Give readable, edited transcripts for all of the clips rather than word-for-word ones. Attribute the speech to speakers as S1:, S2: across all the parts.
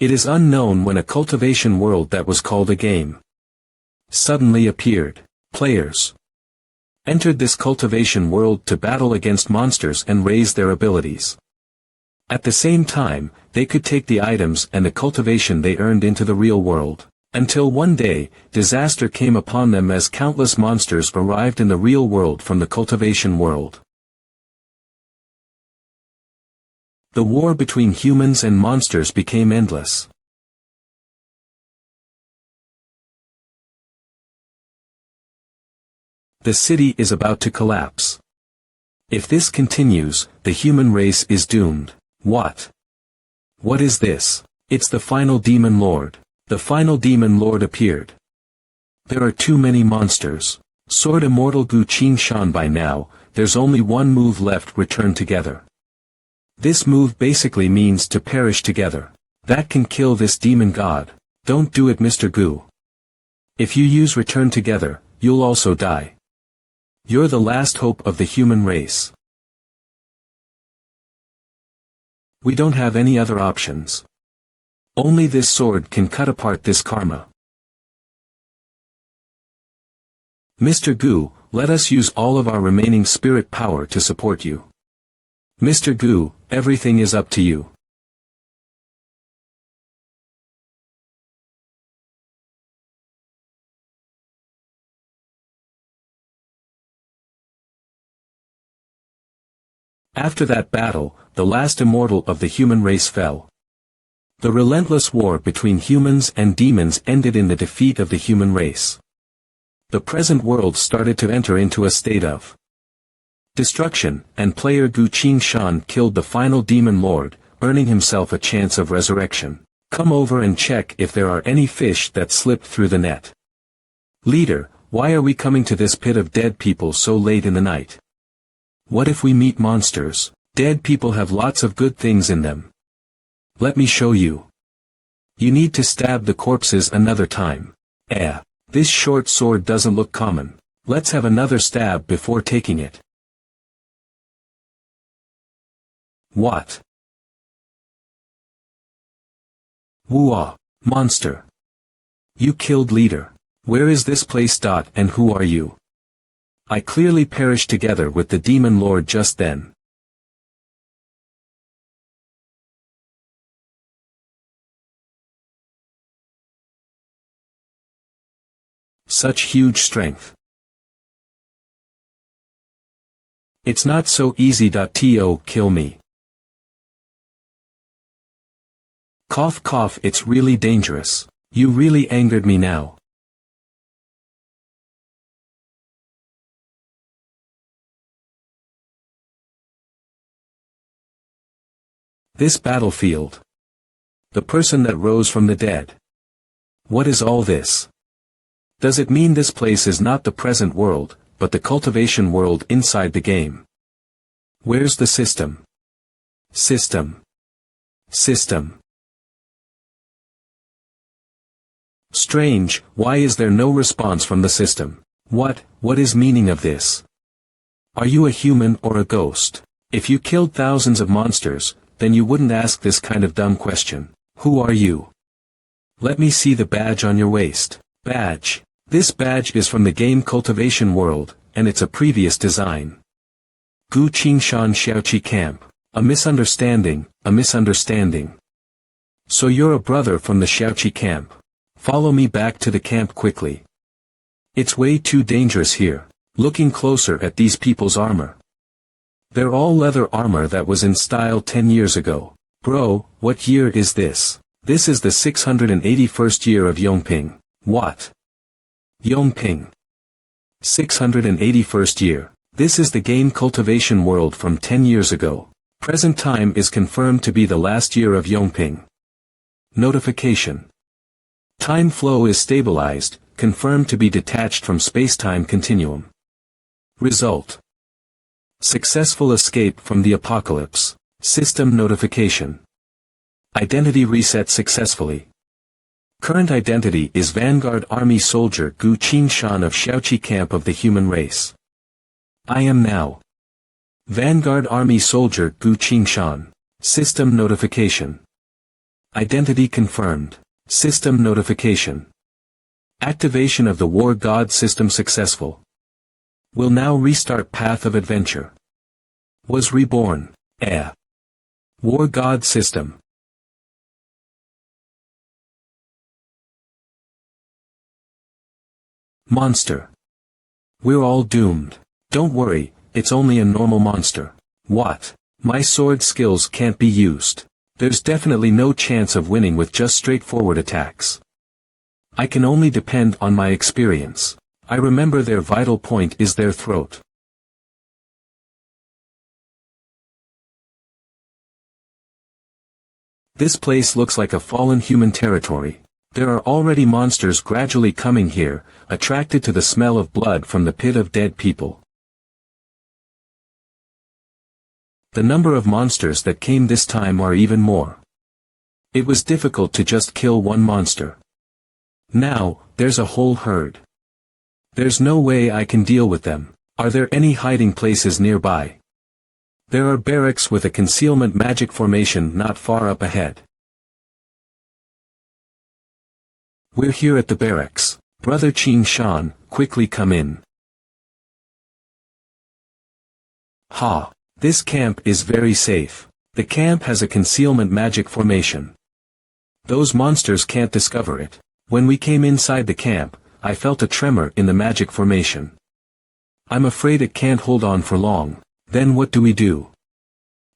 S1: It is unknown when a cultivation world that was called a game suddenly appeared. Players entered this cultivation world to battle against monsters and raise their abilities. At the same time, they could take the items and the cultivation they earned into the real world. Until one day, disaster came upon them as countless monsters arrived in the real world from the cultivation world. The war between humans and monsters became endless. The city is about to collapse. If this continues, the human race is doomed. What? What is this? It's the final demon lord. The final demon lord appeared. There are too many monsters. Sword Immortal Gu Qing Shan. By now, there's only one move left: return together. This move basically means to perish together. That can kill this demon god. Don't do it, Mr. Gu. If you use return together, you'll also die. You're the last hope of the human race. We don't have any other options. Only this sword can cut apart this karma. Mr. Gu, let us use all of our remaining spirit power to support you. Mr. Gu, everything is up to you. After that battle, the last immortal of the human race fell. The relentless war between humans and demons ended in the defeat of the human race. The present world started to enter into a state of destruction, and player Gu Qing Shan killed the final demon lord, earning himself a chance of resurrection. Come over and check if there are any fish that slipped through the net. Leader, why are we coming to this pit of dead people so late in the night? What if we meet monsters? Dead people have lots of good things in them. Let me show you. You need to stab the corpses another time. This short sword doesn't look common. Let's have another stab before taking it. What? Whoa, monster. You killed leader. Where is this place? And who are you? I clearly perished together with the demon lord just then. Such huge strength. It's not so easy. To kill me. Cough cough, it's really dangerous. You really angered me now. This battlefield. The person that rose from the dead. What is all this? Does it mean this place is not the present world, but the cultivation world inside the game? Where's the system? System. System. Strange, why is there no response from the system? What is meaning of this? Are you a human or a ghost? If you killed thousands of monsters, then you wouldn't ask this kind of dumb question. Who are you? Let me see the badge on your waist. Badge. This badge is from the game cultivation world, and it's a previous design. Gu Qingshan Xiaoqi Camp. A misunderstanding, a misunderstanding. So you're a brother from the Xiaoqi camp. Follow me back to the camp quickly. It's way too dangerous here. Looking closer at these people's armor. They're all leather armor that was in style 10 years ago. Bro, what year is this? This is the 681st year of Yongping. What? Yongping. 681st year. This is the game cultivation world from 10 years ago. Present time is confirmed to be the last year of Yongping. Notification. Time flow is stabilized, confirmed to be detached from space-time continuum. Result. Successful escape from the apocalypse. System notification. Identity reset successfully. Current identity is Vanguard Army Soldier Gu Qingshan of Xiaoqi Camp of the Human Race. I am now Vanguard Army Soldier Gu Qingshan. System notification. Identity confirmed. System notification. Activation of the War God system successful. Will now restart path of adventure. Was reborn. War God system. Monster. We're all doomed. Don't worry, it's only a normal monster. What? My sword skills can't be used. There's definitely no chance of winning with just straightforward attacks. I can only depend on my experience. I remember their vital point is their throat. This place looks like a fallen human territory. There are already monsters gradually coming here, attracted to the smell of blood from the pit of dead people. The number of monsters that came this time are even more. It was difficult to just kill one monster. Now, there's a whole herd. There's no way I can deal with them. Are there any hiding places nearby? There are barracks with a concealment magic formation not far up ahead. We're here at the barracks. Brother Qing Shan, quickly come in. Ha! This camp is very safe. The camp has a concealment magic formation. Those monsters can't discover it. When we came inside the camp, I felt a tremor in the magic formation. I'm afraid it can't hold on for long. Then what do we do?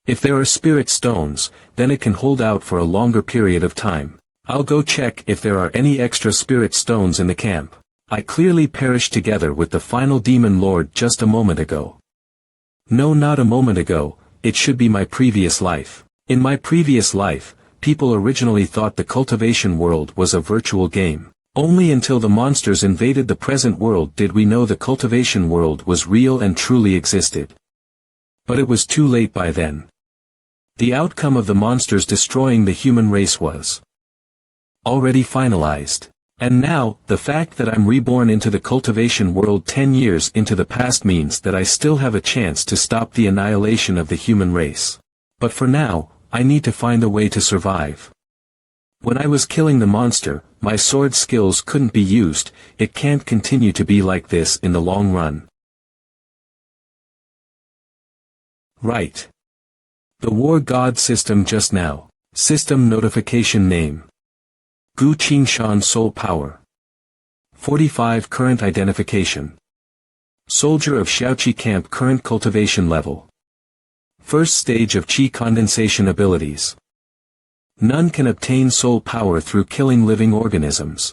S1: If there are spirit stones, then it can hold out for a longer period of time. I'll go check if there are any extra spirit stones in the camp. I clearly perished together with the final demon lord just a moment ago. No, not a moment ago, it should be my previous life. In my previous life, people originally thought the cultivation world was a virtual game. Only until the monsters invaded the present world did we know the cultivation world was real and truly existed. But it was too late by then. The outcome of the monsters destroying the human race was already finalized. And now, the fact that I'm reborn into the cultivation world 10 years into the past means that I still have a chance to stop the annihilation of the human race. But for now, I need to find a way to survive. When I was killing the monster, my sword skills couldn't be used. It can't continue to be like this in the long run. Right. The War God system just now. System notification name. Gu Qingshan Soul Power. 45 Current Identification. Soldier of Xiaoqi Camp. Current Cultivation Level. First stage of Qi Condensation Abilities. None can obtain soul power through killing living organisms.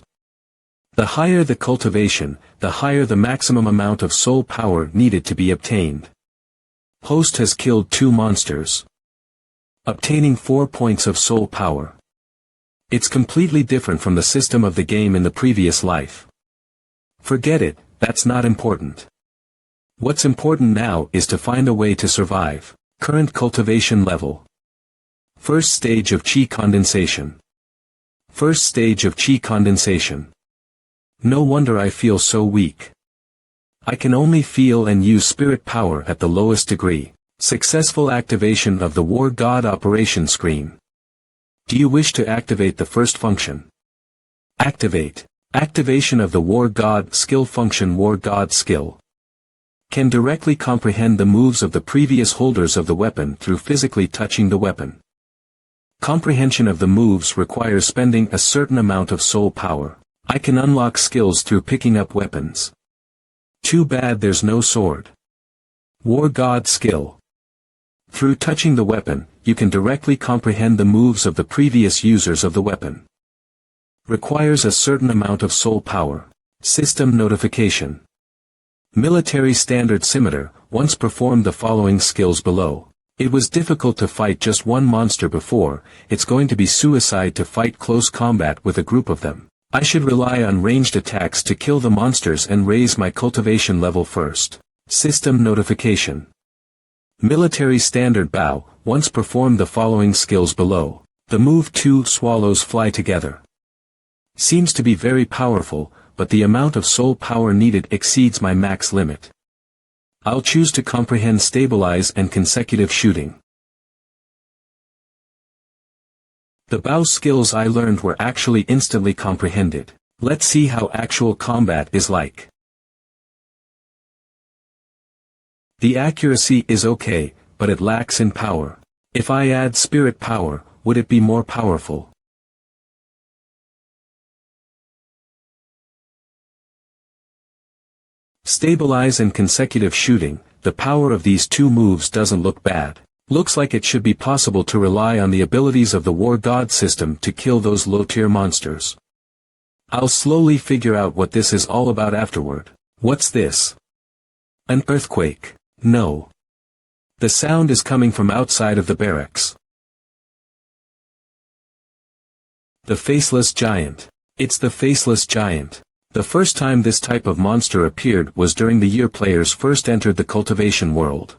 S1: The higher the cultivation, the higher the maximum amount of soul power needed to be obtained. Host has killed 2 monsters, obtaining 4 points of soul power. It's completely different from the system of the game in the previous life. Forget it, that's not important. What's important now is to find a way to survive. Current cultivation level. First stage of Qi condensation. First stage of Qi condensation. No wonder I feel so weak. I can only feel and use spirit power at the lowest degree. Successful activation of the War God operation screen. Do you wish to activate the first function? Activate. Activation of the War God skill function. War God skill can directly comprehend the moves of the previous holders of the weapon through physically touching the weapon. Comprehension of the moves requires spending a certain amount of soul power. I can unlock skills through picking up weapons. Too bad there's no sword. War God skill. Through touching the weapon, you can directly comprehend the moves of the previous users of the weapon. Requires a certain amount of soul power. System notification. Military Standard Scimitar once performed the following skills below. It was difficult to fight just one monster before. It's going to be suicide to fight close combat with a group of them. I should rely on ranged attacks to kill the monsters and raise my cultivation level first. System notification. Military Standard Bow once performed the following skills below. The move 2 swallows fly together. Seems to be very powerful, but the amount of soul power needed exceeds my max limit. I'll choose to comprehend stabilize and consecutive shooting. The bow skills I learned were actually instantly comprehended. Let's see how actual combat is like. The accuracy is okay, but it lacks in power. If I add spirit power, would it be more powerful? Stabilize and consecutive shooting, the power of these two moves doesn't look bad. Looks like it should be possible to rely on the abilities of the war god system to kill those low-tier monsters. I'll slowly figure out what this is all about afterward. What's this? An earthquake? No. The sound is coming from outside of the barracks. The Faceless Giant. It's the Faceless Giant. The first time this type of monster appeared was during the year players first entered the cultivation world.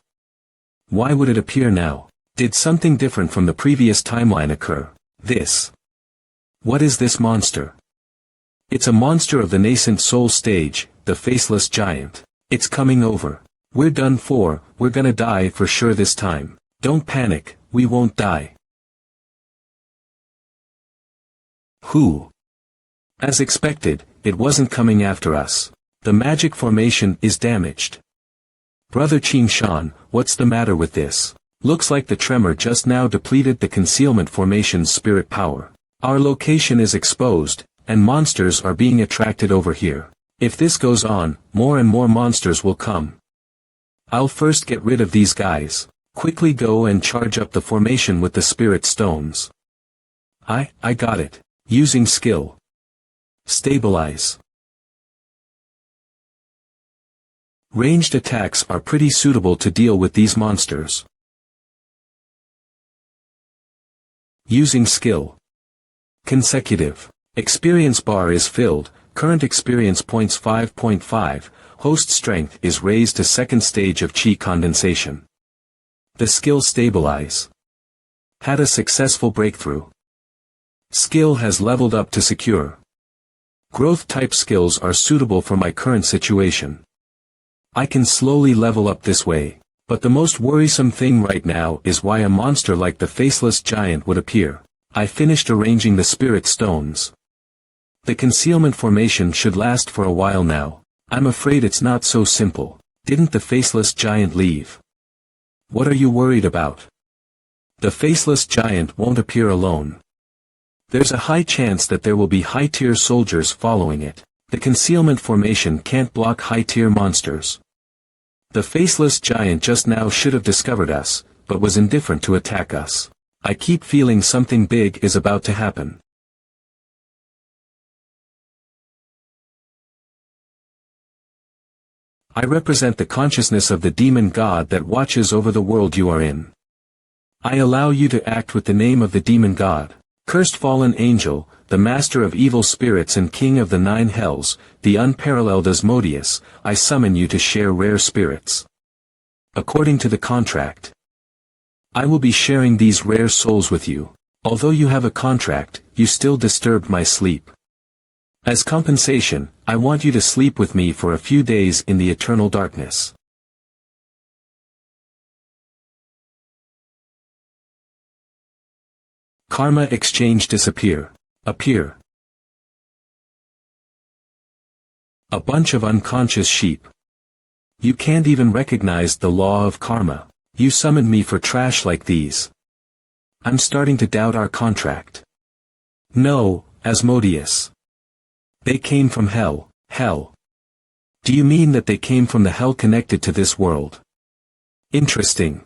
S1: Why would it appear now? Did something different from the previous timeline occur? What is this monster? It's a monster of the nascent soul stage, the Faceless Giant. It's coming over. We're done for, we're gonna die for sure this time. Don't panic, we won't die. Who? As expected, it wasn't coming after us. The magic formation is damaged. Brother Qin Shan, what's the matter with this? Looks like the tremor just now depleted the concealment formation's spirit power. Our location is exposed, and monsters are being attracted over here. If this goes on, more and more monsters will come. I'll first get rid of these guys. Quickly go and charge up the formation with the spirit stones. I got it. Using skill. Stabilize. Ranged attacks are pretty suitable to deal with these monsters. Using skill. Consecutive. Experience bar is filled, current experience points 5.5, host strength is raised to second stage of chi condensation. The skill Stabilize. Had a successful breakthrough. Skill has leveled up to secure. Growth type skills are suitable for my current situation. I can slowly level up this way, but the most worrisome thing right now is why a monster like the Faceless Giant would appear. I finished arranging the spirit stones. The concealment formation should last for a while now. I'm afraid it's not so simple. Didn't the Faceless Giant leave? What are you worried about? The Faceless Giant won't appear alone. There's a high chance that there will be high-tier soldiers following it. The concealment formation can't block high-tier monsters. The Faceless Giant just now should have discovered us, but was indifferent to attack us. I keep feeling something big is about to happen. I represent the consciousness of the demon god that watches over the world you are in. I allow you to act with the name of the demon god. Cursed fallen angel, the master of evil spirits and king of the 9 hells, the unparalleled Asmodeus, I summon you to share rare spirits. According to the contract, I will be sharing these rare souls with you. Although you have a contract, you still disturbed my sleep. As compensation, I want you to sleep with me for a few days in the eternal darkness. Karma exchange disappear. Appear. A bunch of unconscious sheep. You can't even recognize the law of karma. You summoned me for trash like these. I'm starting to doubt our contract. No, Asmodeus. They came from hell. Hell. Do you mean that they came from the hell connected to this world? Interesting.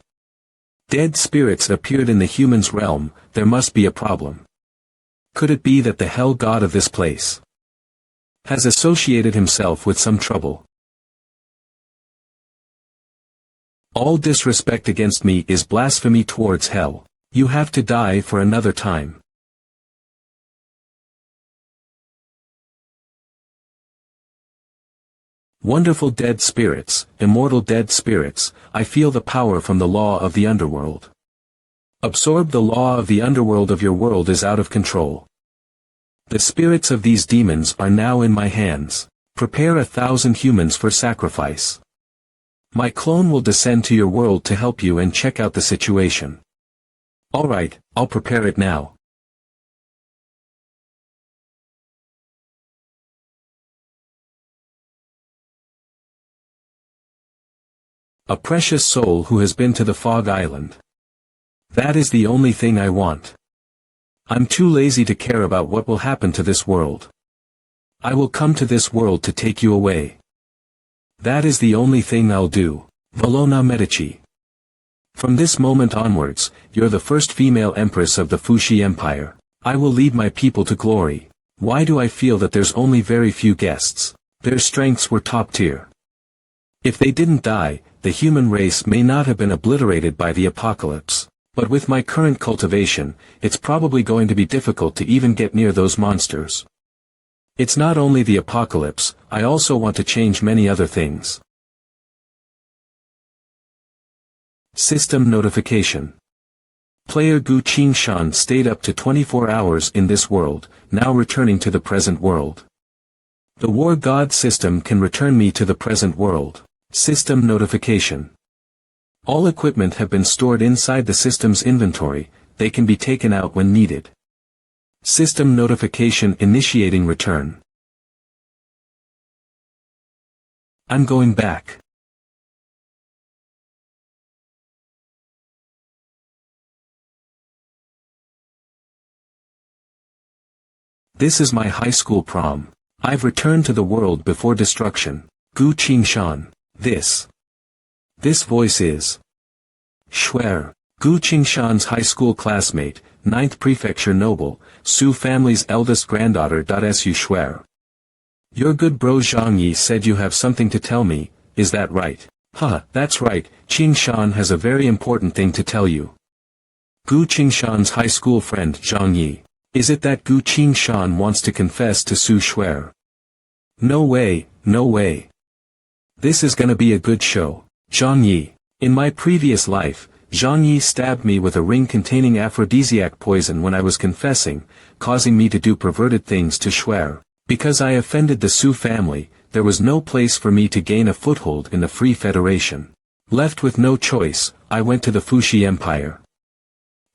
S1: Dead spirits appeared in the human's realm, there must be a problem. Could it be that the hell god of this place has associated himself with some trouble? All disrespect against me is blasphemy towards hell. You have to die for another time. Wonderful dead spirits, immortal dead spirits, I feel the power from the law of the underworld. Absorb the law of the underworld of your world is out of control. The spirits of these demons are now in my hands. Prepare 1,000 humans for sacrifice. My clone will descend to your world to help you and check out the situation. Alright, I'll prepare it now. A precious soul who has been to the Fog Island. That is the only thing I want. I'm too lazy to care about what will happen to this world. I will come to this world to take you away. That is the only thing I'll do. Valona Medici. From this moment onwards, you're the first female empress of the Fushi Empire. I will lead my people to glory. Why do I feel that there's only very few guests? Their strengths were top tier. If they didn't die, the human race may not have been obliterated by the apocalypse. But with my current cultivation, it's probably going to be difficult to even get near those monsters. It's not only the apocalypse, I also want to change many other things. System notification. Player Gu Qingshan stayed up to 24 hours in this world, now returning to the present world. The War God system can return me to the present world. System notification. All equipment have been stored inside the system's inventory, they can be taken out when needed. System notification initiating return. I'm going back. This is my high school prom. I've returned to the world before destruction. Gu Qingshan. This voice is Schwer, Gu Qingshan's high school classmate, 9th Prefecture Noble, Su family's eldest granddaughter. Su Schwer. Your good bro Zhang Yi said you have something to tell me, is that right? Huh, that's right, Qingshan has a very important thing to tell you. Gu Qingshan's high school friend Zhang Yi. Is it that Gu Qingshan wants to confess to Su Schwer? No way, no way. This is gonna be a good show. Zhang Yi. In my previous life, Zhang Yi stabbed me with a ring containing aphrodisiac poison when I was confessing, causing me to do perverted things to Schwer. Because I offended the Su family, there was no place for me to gain a foothold in the Free Federation. Left with no choice, I went to the Fushi Empire.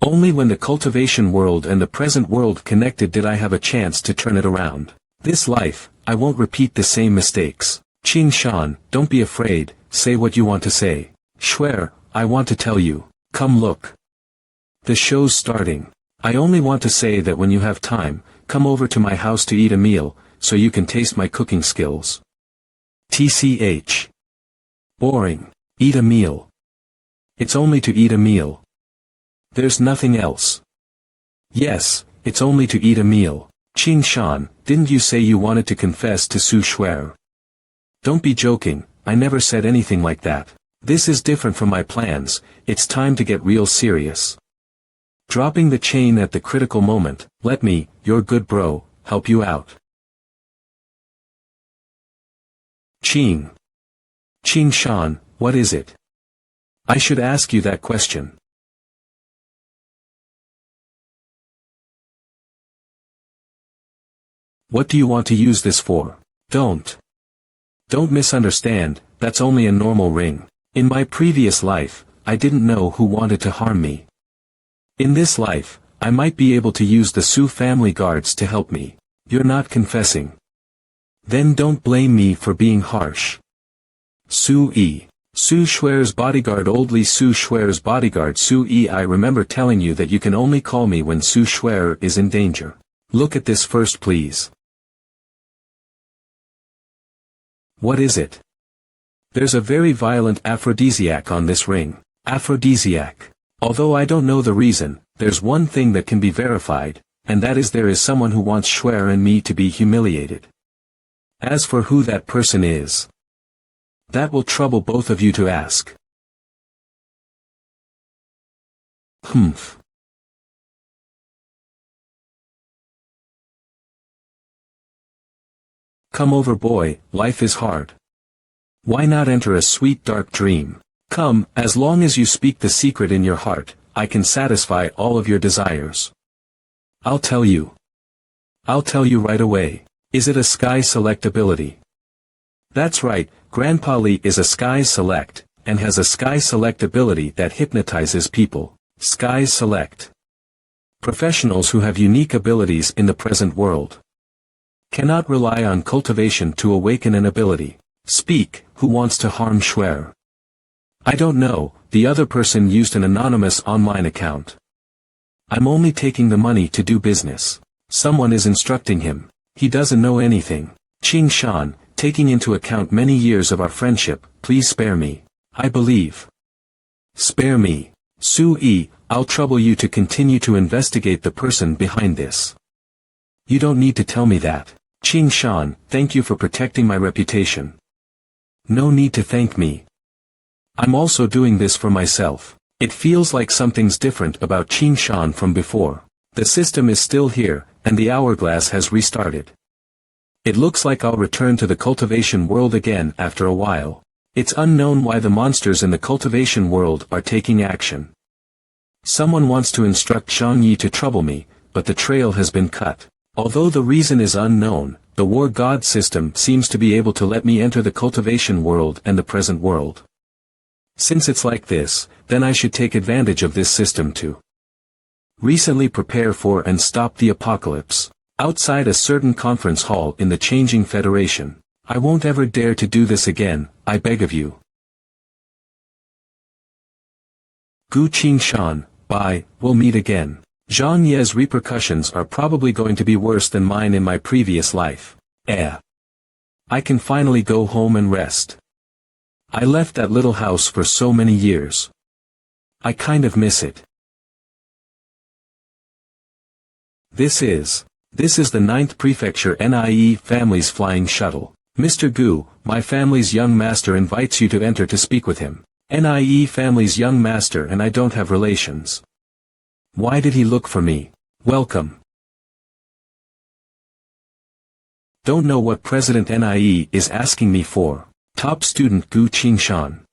S1: Only when the cultivation world and the present world connected did I have a chance to turn it around. This life, I won't repeat the same mistakes. Qingshan, don't be afraid, say what you want to say. Schwer, I want to tell you, come look. The show's starting. I only want to say that when you have time, come over to my house to eat a meal, so you can taste my cooking skills. TCH. Boring. Eat a meal. It's only to eat a meal. There's nothing else. Yes, it's only to eat a meal. Qingshan, didn't you say you wanted to confess to Su Schwer? Don't be joking, I never said anything like that. This is different from my plans, it's time to get real serious. Dropping the chain at the critical moment, let me, your good bro, help you out. Qingshan, what is it? I should ask you that question. What do you want to use this for? Don't misunderstand, that's only a normal ring. In my previous life, I didn't know who wanted to harm me. In this life, I might be able to use the Su family guards to help me. You're not confessing. Then don't blame me for being harsh. Su Schwer's bodyguard. Oldly Su Schwer's bodyguard. I remember telling you that you can only call me when Su Schwer is in danger. Look at this first please. What is it? There's a very violent aphrodisiac on this ring. Aphrodisiac. Although I don't know the reason, there's one thing that can be verified, and that is there is someone who wants Schwer and me to be humiliated. As for who that person is, that will trouble both of you to ask. Come over boy, life is hard. Why not enter a sweet dark dream? Come, as long as you speak the secret in your heart, I can satisfy all of your desires. I'll tell you right away. Is it a sky select ability? That's right, Grandpa Li is a sky select, and has a sky select ability that hypnotizes people. Sky select. Professionals who have unique abilities in the present world cannot rely on cultivation to awaken an ability. Speak, who wants to harm Schwer? I don't know, the other person used an anonymous online account. I'm only taking the money to do business. Someone is instructing him. He doesn't know anything. Qing Shan, taking into account many years of our friendship, please spare me. I believe. Spare me. Su Yi, I'll trouble you to continue to investigate the person behind this. You don't need to tell me that. Qing Shan, thank you for protecting my reputation. No need to thank me. I'm also doing this for myself. It feels like something's different about Qing Shan from before. The system is still here, and the hourglass has restarted. It looks like I'll return to the cultivation world again after a while. It's unknown why the monsters in the cultivation world are taking action. Someone wants to instruct Zhang Yi to trouble me, but the trail has been cut. Although the reason is unknown, the war god system seems to be able to let me enter the cultivation world and the present world. Since it's like this, then I should take advantage of this system to recently prepare for and stop the apocalypse. Outside a certain conference hall in the changing Federation. I won't ever dare to do this again, I beg of you. Gu Qing Shan, bye, we'll meet again. Zhang Ye's repercussions are probably going to be worse than mine in my previous life. I can finally go home and rest. I left that little house for so many years. I kind of miss it. This is the 9th Prefecture NIE Family's Flying Shuttle. Mr. Gu, my family's young master invites you to enter to speak with him. NIE Family's young master and I don't have relations. Why did he look for me? Welcome. Don't know what President NIE is asking me for. Top student Gu Qingshan.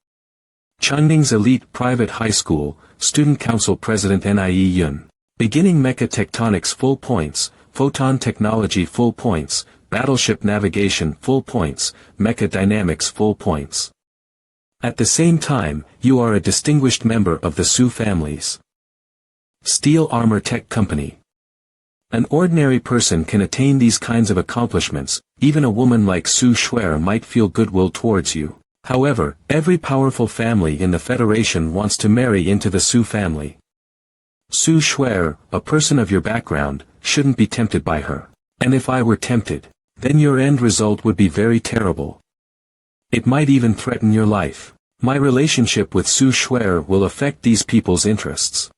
S1: Chengding's elite private high school, student council president NIE Yun. Beginning mecha tectonics full points, photon technology full points, battleship navigation full points, mecha dynamics full points. At the same time, you are a distinguished member of the Su families. Steel Armor Tech Company. An ordinary person can attain these kinds of accomplishments, even a woman like Su Shuer might feel goodwill towards you. However, every powerful family in the Federation wants to marry into the Su family. Su Shuer, a person of your background, shouldn't be tempted by her. And if I were tempted, then your end result would be very terrible. It might even threaten your life. My relationship with Su Shuer will affect these people's interests.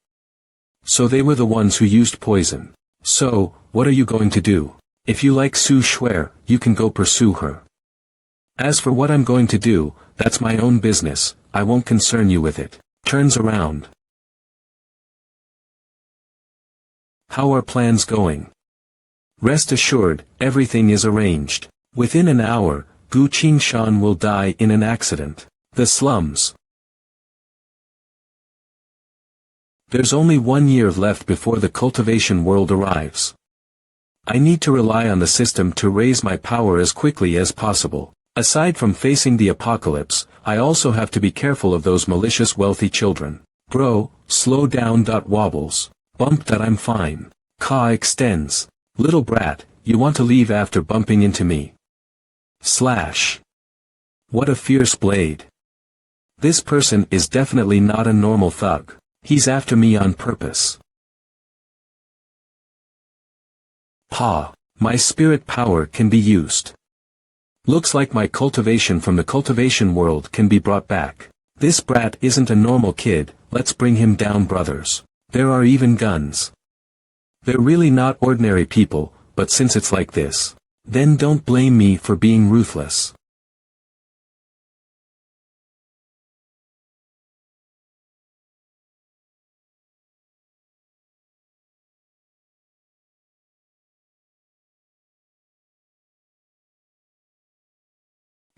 S1: So they were the ones who used poison. So, what are you going to do? If you like Su Shuer, you can go pursue her. As for what I'm going to do, that's my own business, I won't concern you with it. Turns around. How are plans going? Rest assured, everything is arranged. Within an hour, Gu Qingshan will die in an accident. The slums. There's only 1 year left before the cultivation world arrives. I need to rely on the system to raise my power as quickly as possible. Aside from facing the apocalypse, I also have to be careful of those malicious wealthy children. Bro, slow down. Wobbles. Bump. I'm fine. Ka extends. Little brat, you want to leave after bumping into me. Slash. What a fierce blade. This person is definitely not a normal thug. He's after me on purpose. Pa. My spirit power can be used. Looks like my cultivation from the cultivation world can be brought back. This brat isn't a normal kid, let's bring him down, brothers. There are even guns. They're really not ordinary people, but since it's like this, then don't blame me for being ruthless.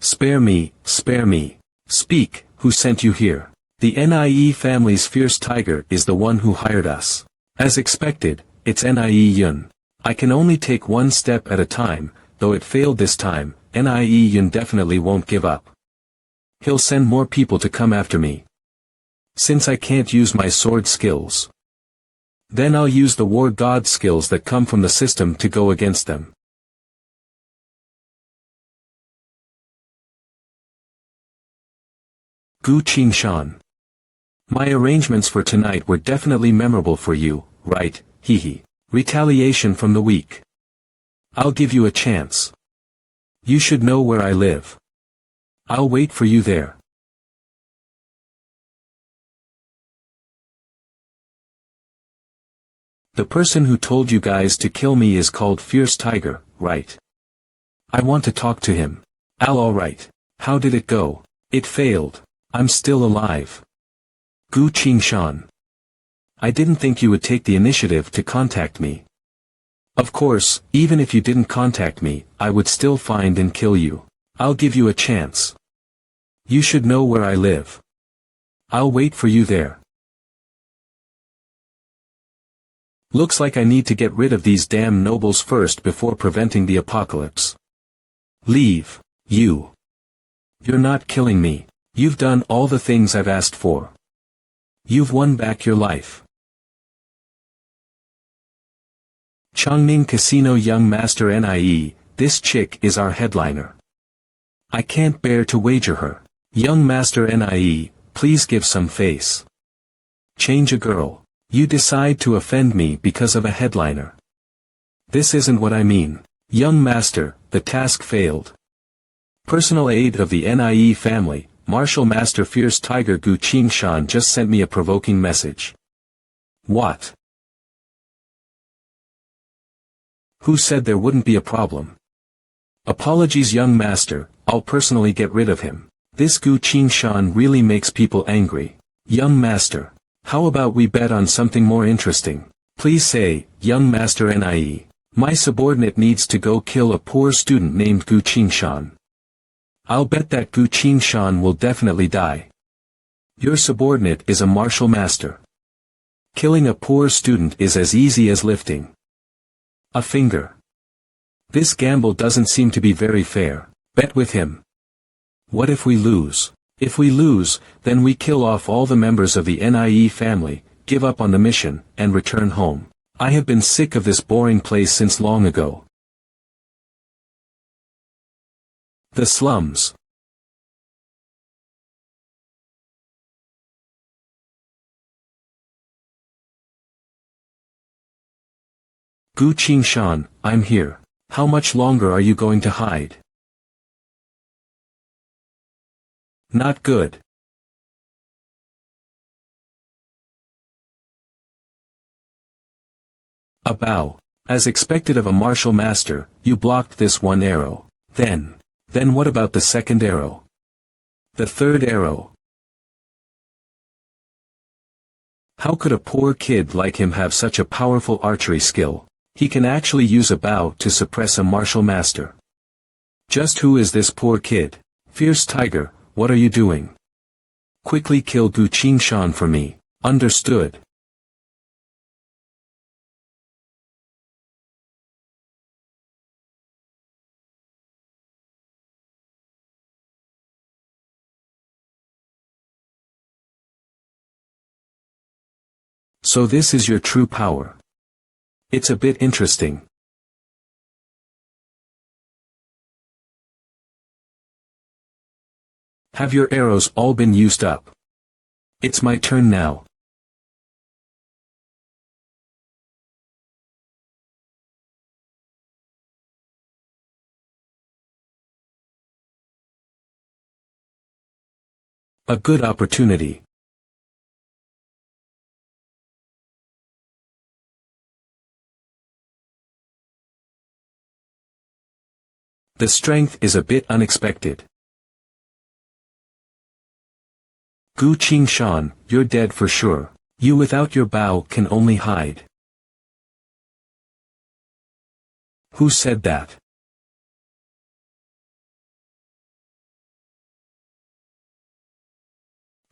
S1: Spare me, spare me. Speak, who sent you here? The NIE family's fierce tiger is the one who hired us. As expected, it's NIE Yun. I can only take one step at a time, though it failed this time, NIE Yun definitely won't give up. He'll send more people to come after me. Since I can't use my sword skills, then I'll use the war god skills that come from the system to go against them. Gu Qingshan. My arrangements for tonight were definitely memorable for you, right, hehe. Retaliation from the weak. I'll give you a chance. You should know where I live. I'll wait for you there. The person who told you guys to kill me is called Fierce Tiger, right? I want to talk to him. Alright. How did it go? It failed. I'm still alive. Gu Qingshan. I didn't think you would take the initiative to contact me. Of course, even if you didn't contact me, I would still find and kill you. I'll give you a chance. You should know where I live. I'll wait for you there. Looks like I need to get rid of these damn nobles first before preventing the apocalypse. Leave, you. You're not killing me. You've done all the things I've asked for. You've won back your life. Chongning Casino Young Master NIE, this chick is our headliner. I can't bear to wager her. Young Master NIE, please give some face. Change a girl. You decide to offend me because of a headliner. This isn't what I mean. Young Master, the task failed. Personal aid of the NIE family, Martial Master Fierce Tiger Gu Qingshan just sent me a provoking message. What? Who said there wouldn't be a problem? Apologies young master, I'll personally get rid of him. This Gu Qingshan really makes people angry. Young master. How about we bet on something more interesting? Please say, young master NIE. My subordinate needs to go kill a poor student named Gu Qingshan. I'll bet that Gu Qingshan will definitely die. Your subordinate is a martial master. Killing a poor student is as easy as lifting a finger. This gamble doesn't seem to be very fair. Bet with him. What if we lose? If we lose, then we kill off all the members of the NIE family, give up on the mission, and return home. I have been sick of this boring place since long ago. The slums. Gu Qingshan, I'm here. How much longer are you going to hide? Not good. A bow. As expected of a martial master, you blocked this one arrow. Then what about the second arrow? The third arrow? How could a poor kid like him have such a powerful archery skill? He can actually use a bow to suppress a martial master. Just who is this poor kid? Fierce Tiger, what are you doing? Quickly kill Gu Qingshan for me. Understood. So this is your true power. It's a bit interesting. Have your arrows all been used up? It's my turn now. A good opportunity. The strength is a bit unexpected. Gu Qingshan, you're dead for sure. You without your bow can only hide. Who said that?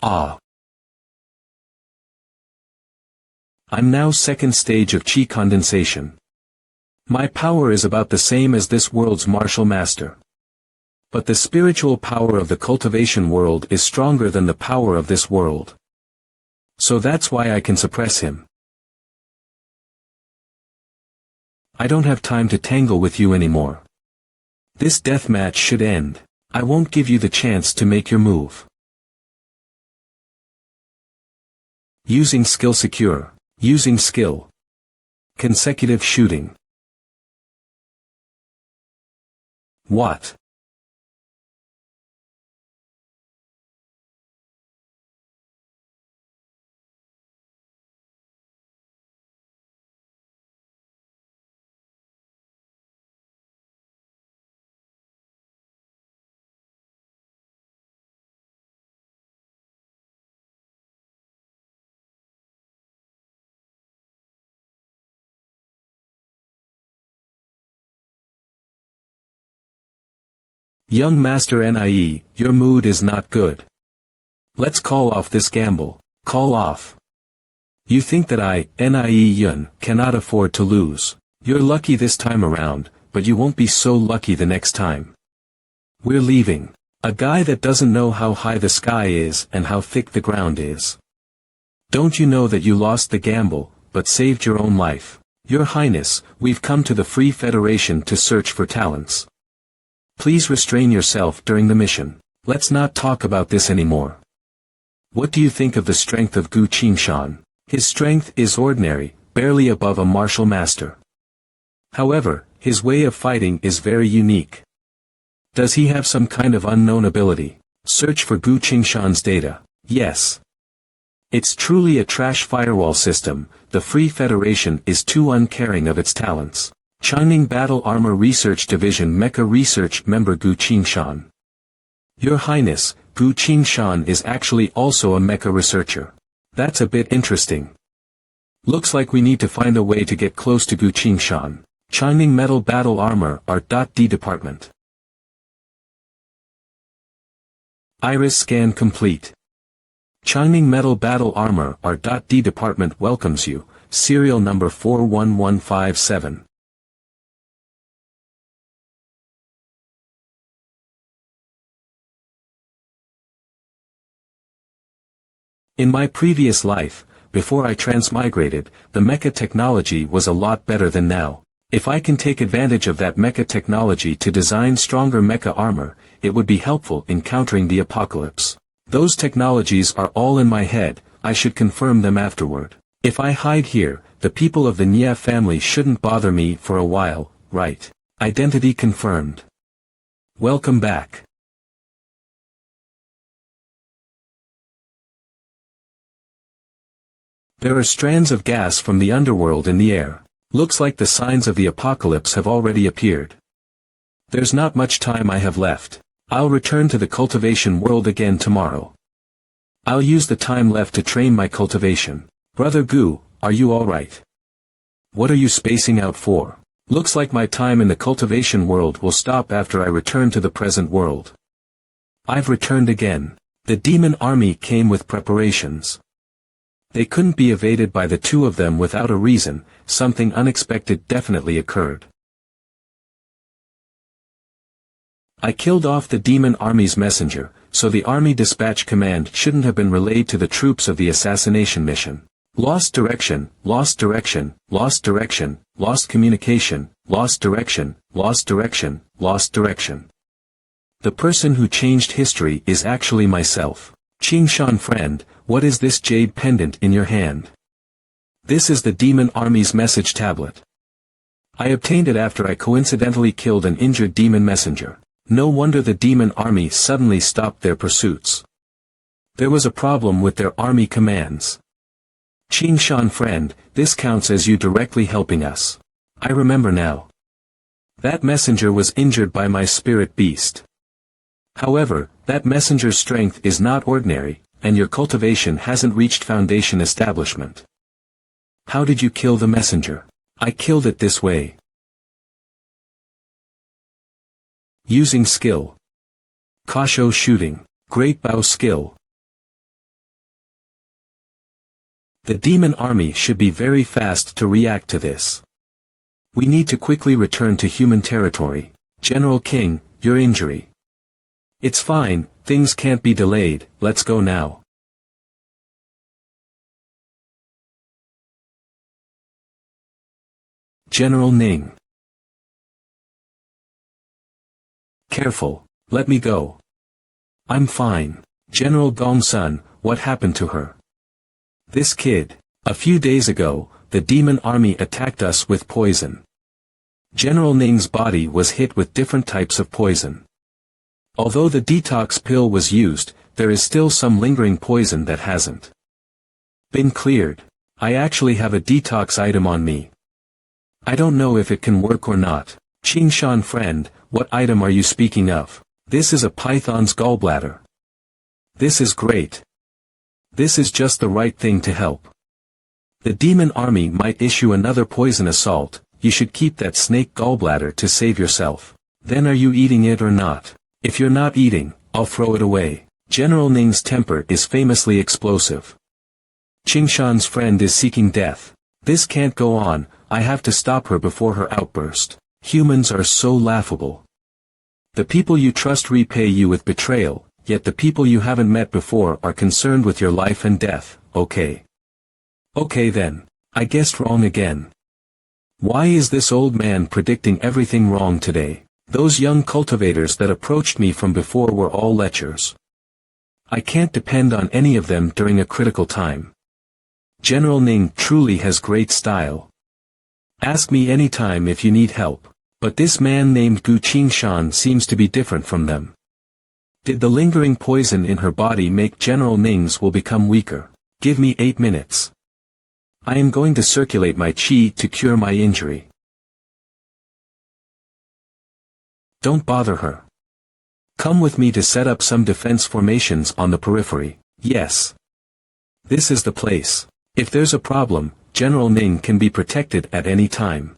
S1: Ah. I'm now second stage of chi condensation. My power is about the same as this world's martial master. But the spiritual power of the cultivation world is stronger than the power of this world. So that's why I can suppress him. I don't have time to tangle with you anymore. This deathmatch should end. I won't give you the chance to make your move. Using skill secure. Using skill. Consecutive shooting. What? Young Master Nie, your mood is not good. Let's call off this gamble. Call off. You think that I, Nie Yun, cannot afford to lose. You're lucky this time around, but you won't be so lucky the next time. We're leaving. A guy that doesn't know how high the sky is and how thick the ground is. Don't you know that you lost the gamble, but saved your own life? Your Highness, we've come to the Free Federation to search for talents. Please restrain yourself during the mission. Let's not talk about this anymore. What do you think of the strength of Gu Qingshan? His strength is ordinary, barely above a martial master. However, his way of fighting is very unique. Does he have some kind of unknown ability? Search for Gu Qingshan's data. Yes. It's truly a trash firewall system. The Free Federation is too uncaring of its talents. Changning Battle Armor Research Division Mecha Research Member Gu Qingshan. Your Highness, Gu Qingshan is actually also a mecha researcher. That's a bit interesting. Looks like we need to find a way to get close to Gu Qingshan. Changning Metal Battle Armor R.D Department. Iris scan complete. Changning Metal Battle Armor R.D Department welcomes you, serial number 41157. In my previous life, before I transmigrated, the mecha technology was a lot better than now. If I can take advantage of that mecha technology to design stronger mecha armor, it would be helpful in countering the apocalypse. Those technologies are all in my head, I should confirm them afterward. If I hide here, the people of the Nia family shouldn't bother me for a while, right? Identity confirmed. Welcome back. There are strands of gas from the underworld in the air. Looks like the signs of the apocalypse have already appeared. There's not much time I have left. I'll return to the cultivation world again tomorrow. I'll use the time left to train my cultivation. Brother Gu, are you alright? What are you spacing out for? Looks like my time in the cultivation world will stop after I return to the present world. I've returned again. The demon army came with preparations. They couldn't be evaded by the two of them without a reason. Something unexpected definitely occurred. I killed off the demon army's messenger, so the army dispatch command shouldn't have been relayed to the troops of the assassination mission. Lost direction, lost direction, lost direction, lost communication, lost direction, lost direction, lost direction. The person who changed history is actually myself. Qingshan friend, what is this jade pendant in your hand? This is the demon army's message tablet. I obtained it after I coincidentally killed an injured demon messenger. No wonder the demon army suddenly stopped their pursuits. There was a problem with their army commands. Qingshan friend, this counts as you directly helping us. I remember now. That messenger was injured by my spirit beast. However, that messenger's strength is not ordinary, and your cultivation hasn't reached foundation establishment. How did you kill the messenger? I killed it this way. Using skill. Kasho shooting. Great bow skill. The demon army should be very fast to react to this. We need to quickly return to human territory. General King, your injury. It's fine, things can't be delayed, let's go now. General Ning. Careful, let me go. I'm fine. General Gongsun, what happened to her? This kid. A few days ago, the demon army attacked us with poison. General Ning's body was hit with different types of poison. Although the detox pill was used, there is still some lingering poison that hasn't been cleared. I actually have a detox item on me. I don't know if it can work or not. Qingshan friend, what item are you speaking of? This is a python's gallbladder. This is great. This is just the right thing to help. The demon army might issue another poison assault. You should keep that snake gallbladder to save yourself. Then are you eating it or not? If you're not eating, I'll throw it away. General Ning's temper is famously explosive. Qingshan's friend is seeking death. This can't go on, I have to stop her before her outburst. Humans are so laughable. The people you trust repay you with betrayal, yet the people you haven't met before are concerned with your life and death. Okay. Okay then. I guessed wrong again. Why is this old man predicting everything wrong today? Those young cultivators that approached me from before were all lechers. I can't depend on any of them during a critical time. General Ning truly has great style. Ask me anytime if you need help. But this man named Gu Qingshan seems to be different from them. Did the lingering poison in her body make General Ning's will become weaker? Give me 8 minutes. I am going to circulate my qi to cure my injury. Don't bother her. Come with me to set up some defense formations on the periphery. Yes. This is the place. If there's a problem, General Ning can be protected at any time.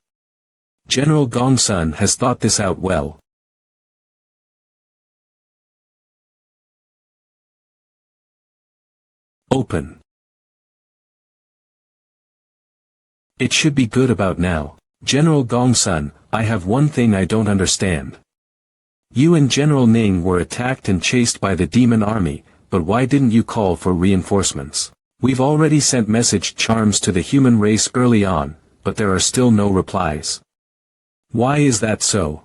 S1: General Gongsun has thought this out well. Open. It should be good about now. General Gongsun, I have one thing I don't understand. You and General Ning were attacked and chased by the demon army, but why didn't you call for reinforcements? We've already sent message charms to the human race early on, but there are still no replies. Why is that so?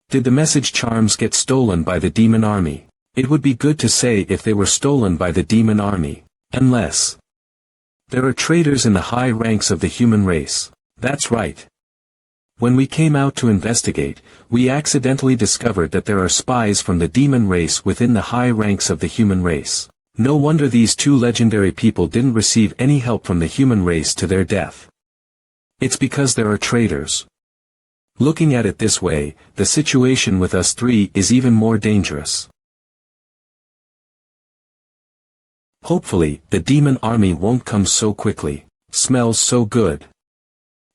S1: Did the message charms get stolen by the demon army? It would be good to say if they were stolen by the demon army. Unless there are traitors in the high ranks of the human race. That's right. When we came out to investigate, we accidentally discovered that there are spies from the demon race within the high ranks of the human race. No wonder these two legendary people didn't receive any help from the human race to their death. It's because there are traitors. Looking at it this way, the situation with us three is even more dangerous. Hopefully, the demon army won't come so quickly. Smells so good.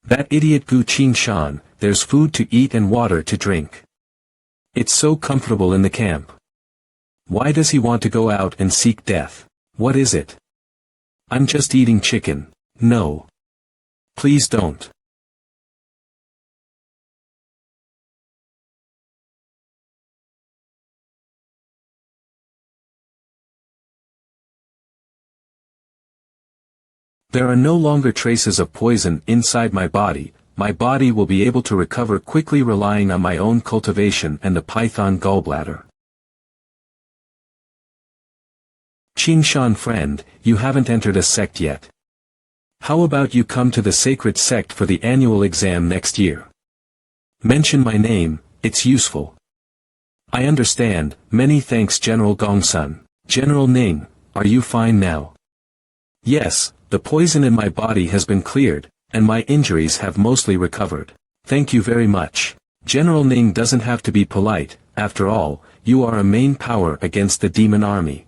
S1: That idiot Gu Qingshan, there's food to eat and water to drink. It's so comfortable in the camp. Why does he want to go out and seek death? What is it? I'm just eating chicken. No. Please don't. There are no longer traces of poison inside my body will be able to recover quickly relying on my own cultivation and the python gallbladder. Qingshan friend, you haven't entered a sect yet. How about you come to the sacred sect for the annual exam next year? Mention my name, it's useful. I understand, many thanks General Gongsun. General Ning, are you fine now? Yes. The poison in my body has been cleared, and my injuries have mostly recovered. Thank you very much. General Ning doesn't have to be polite, after all, you are a main power against the demon army.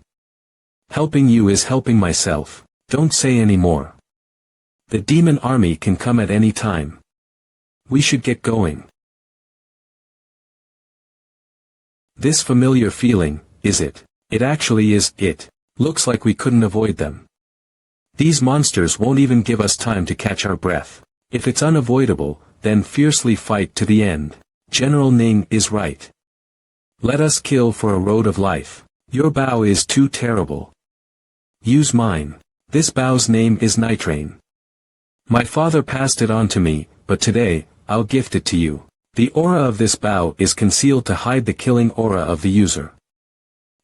S1: Helping you is helping myself. Don't say any more. The demon army can come at any time. We should get going. This familiar feeling, is it? It actually is, it. Looks like we couldn't avoid them. These monsters won't even give us time to catch our breath. If it's unavoidable, then fiercely fight to the end. General Ning is right. Let us kill for a road of life. Your bow is too terrible. Use mine. This bow's name is Nitrane. My father passed it on to me, but today, I'll gift it to you. The aura of this bow is concealed to hide the killing aura of the user.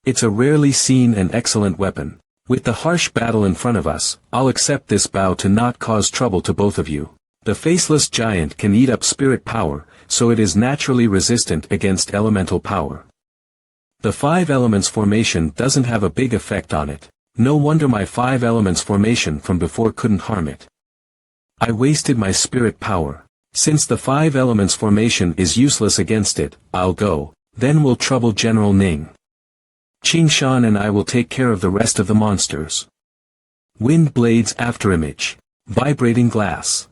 S1: It's a rarely seen and excellent weapon. With the harsh battle in front of us, I'll accept this bow to not cause trouble to both of you. The faceless giant can eat up spirit power, so it is naturally resistant against elemental power. The 5 elements formation doesn't have a big effect on it. No wonder my 5 elements formation from before couldn't harm it. I wasted my spirit power. Since the 5 elements formation is useless against it, I'll go, then we'll trouble General Ning. Qing Shan and I will take care of the rest of the monsters. Wind Blades Afterimage. Vibrating Glass.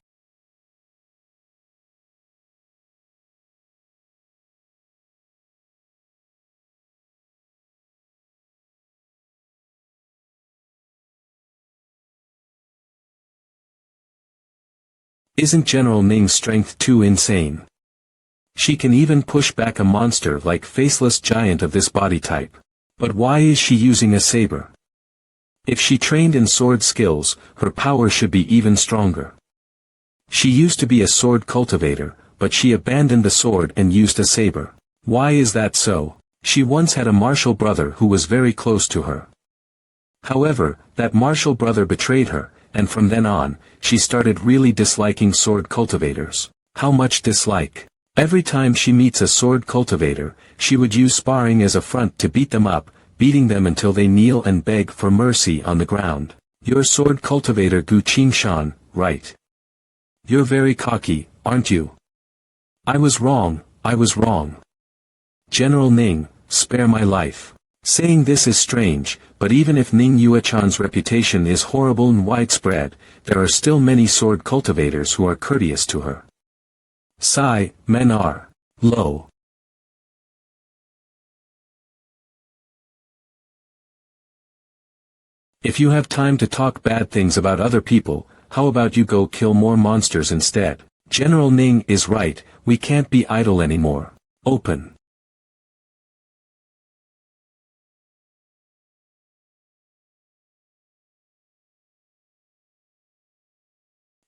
S1: Isn't General Ning's strength too insane? She can even push back a monster like Faceless Giant of this body type. But why is she using a saber? If she trained in sword skills, her power should be even stronger. She used to be a sword cultivator, but she abandoned the sword and used a saber. Why is that so? She once had a martial brother who was very close to her. However, that martial brother betrayed her, and from then on, she started really disliking sword cultivators. How much dislike? Every time she meets a sword cultivator, she would use sparring as a front to beat them up, beating them until they kneel and beg for mercy on the ground. You're sword cultivator Gu Qingshan, right? You're very cocky, aren't you? I was wrong. General Ning, spare my life. Saying this is strange, but even if Ning Yuechan's reputation is horrible and widespread, there are still many sword cultivators who are courteous to her. Sigh, men are low. If you have time to talk bad things about other people, how about you go kill more monsters instead? General Ning is right, we can't be idle anymore. Open.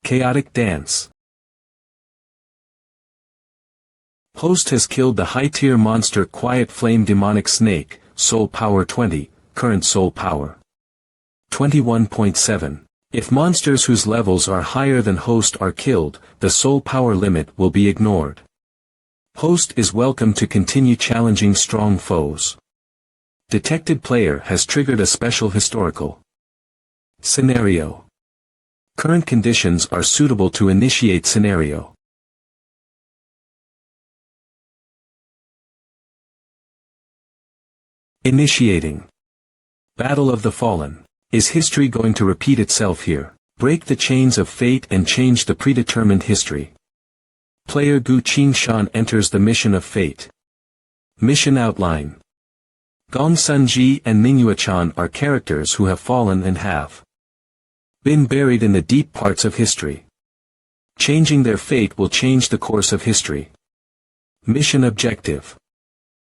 S1: Chaotic Dance. Host has killed the high-tier monster Quiet Flame Demonic Snake, Soul Power 20, current Soul Power 21.7. If monsters whose levels are higher than Host are killed, the Soul Power limit will be ignored. Host is welcome to continue challenging strong foes. Detected player has triggered a special historical scenario. Current conditions are suitable to initiate scenario. Initiating. Battle of the Fallen. Is history going to repeat itself here? Break the chains of fate and change the predetermined history. Player Gu Qingshan enters the mission of fate. Mission outline. Gong Sunji and Ning Yuechan are characters who have fallen and have been buried in the deep parts of history. Changing their fate will change the course of history. Mission objective.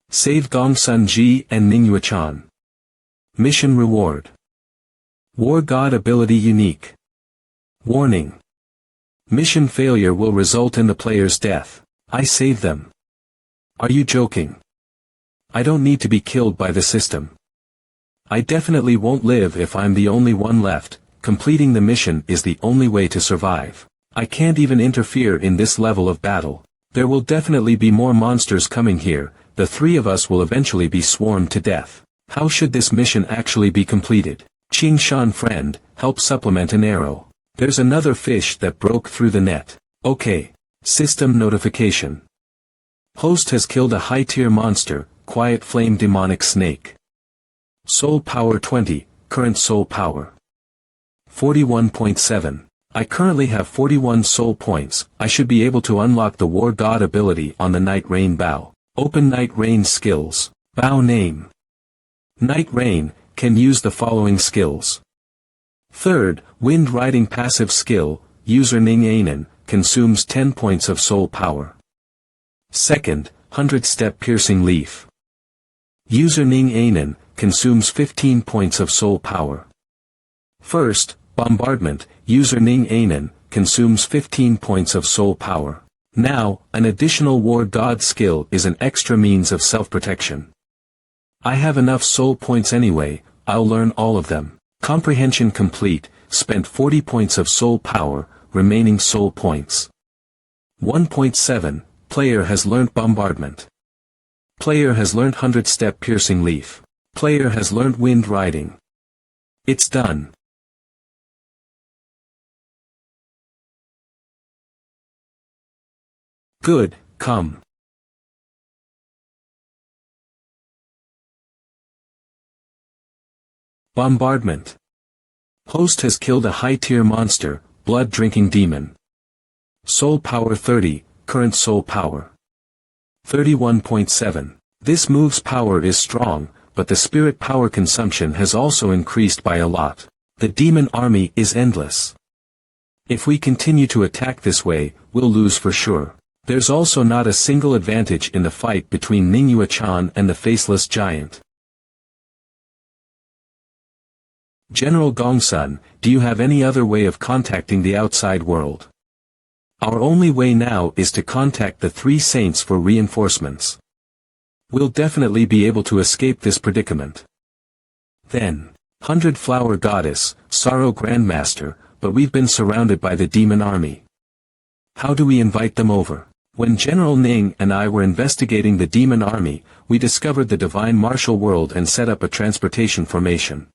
S1: Save Gong Sunji and Ning Yuechan. Mission reward. War God ability unique. Warning. Mission failure will result in the player's death. I save them. Are you joking? I don't need to be killed by the system. I definitely won't live if I'm the only one left. Completing the mission is the only way to survive. I can't even interfere in this level of battle. There will definitely be more monsters coming here. The 3 of us will eventually be swarmed to death. How should this mission actually be completed? Qingshan friend, help supplement an arrow. There's another fish that broke through the net. Okay. System notification. Host has killed a high-tier monster, Quiet Flame Demonic Snake. Soul Power 20, current Soul Power 41.7. I currently have 41 soul points. I should be able to unlock the War God ability on the Night Rain Bow. Open Night Rain skills. Bow name. Night Rain can use the following skills. Third, Wind Riding passive skill, user Ning Ainen, consumes 10 points of soul power. Second, 100-step piercing leaf. User Ning Ainen, consumes 15 points of soul power. First, bombardment, user Ning Ainen, consumes 15 points of soul power. Now, an additional War God skill is an extra means of self-protection. I have enough soul points anyway, I'll learn all of them. Comprehension complete, spent 40 points of soul power, remaining soul points. 1.7, player has learnt bombardment. Player has learnt 100-step piercing leaf. Player has learnt wind riding. It's done. Good, come. Bombardment. Host has killed a high-tier monster, blood-drinking demon. Soul power 30, current soul power. 31.7. This move's power is strong, but the spirit power consumption has also increased by a lot. The demon army is endless. If we continue to attack this way, we'll lose for sure. There's also not a single advantage in the fight between Manhwa-chan and the faceless giant. General Gongsun, do you have any other way of contacting the outside world? Our only way now is to contact the 3 saints for reinforcements. We'll definitely be able to escape this predicament. Then, 100 Flower Goddess, Sorrow Grandmaster, but we've been surrounded by the demon army. How do we invite them over? When General Ning and I were investigating the demon army, we discovered the divine martial world and set up a transportation formation.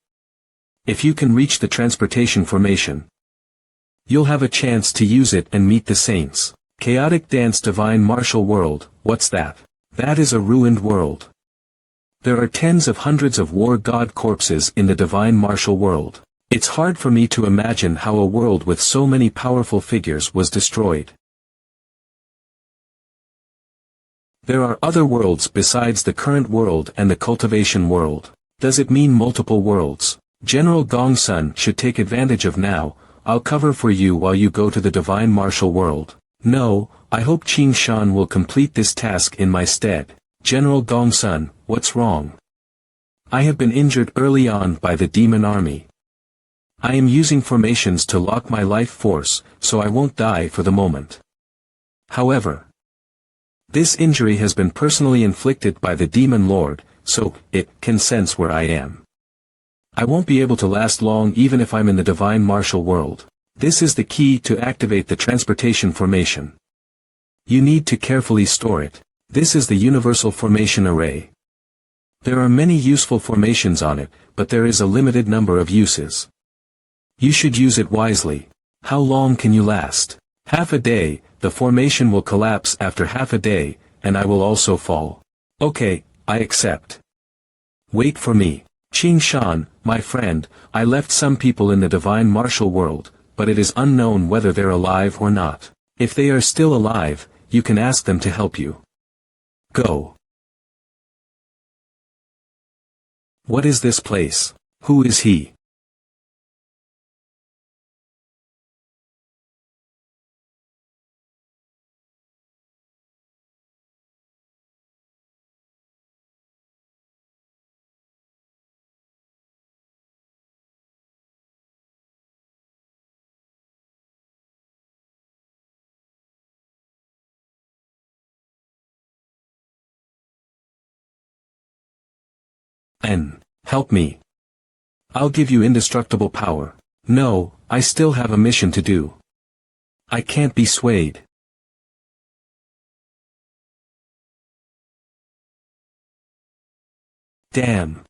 S1: If you can reach the transportation formation, you'll have a chance to use it and meet the saints. Chaotic Dance Divine Martial World, what's that? That is a ruined world. There are tens of hundreds of war god corpses in the divine martial world. It's hard for me to imagine how a world with so many powerful figures was destroyed. There are other worlds besides the current world and the cultivation world. Does it mean multiple worlds? General Gongsun should take advantage of now. I'll cover for you while you go to the divine martial world. No, I hope Qing Shan will complete this task in my stead. General Gongsun, what's wrong? I have been injured early on by the demon army. I am using formations to lock my life force, so I won't die for the moment. However, this injury has been personally inflicted by the demon lord, so it can sense where I am. I won't be able to last long even if I'm in the divine martial world. This is the key to activate the transportation formation. You need to carefully store it. This is the universal formation array. There are many useful formations on it, but there is a limited number of uses. You should use it wisely. How long can you last? Half a day, the formation will collapse after half a day, and I will also fall. Okay, I accept. Wait for me. Qing Shan, my friend, I left some people in the divine martial world, but it is unknown whether they're alive or not. If they are still alive, you can ask them to help you. Go. What is this place? Who is he? Help me. I'll give you indestructible power. No, I still have a mission to do. I can't be swayed. Damn.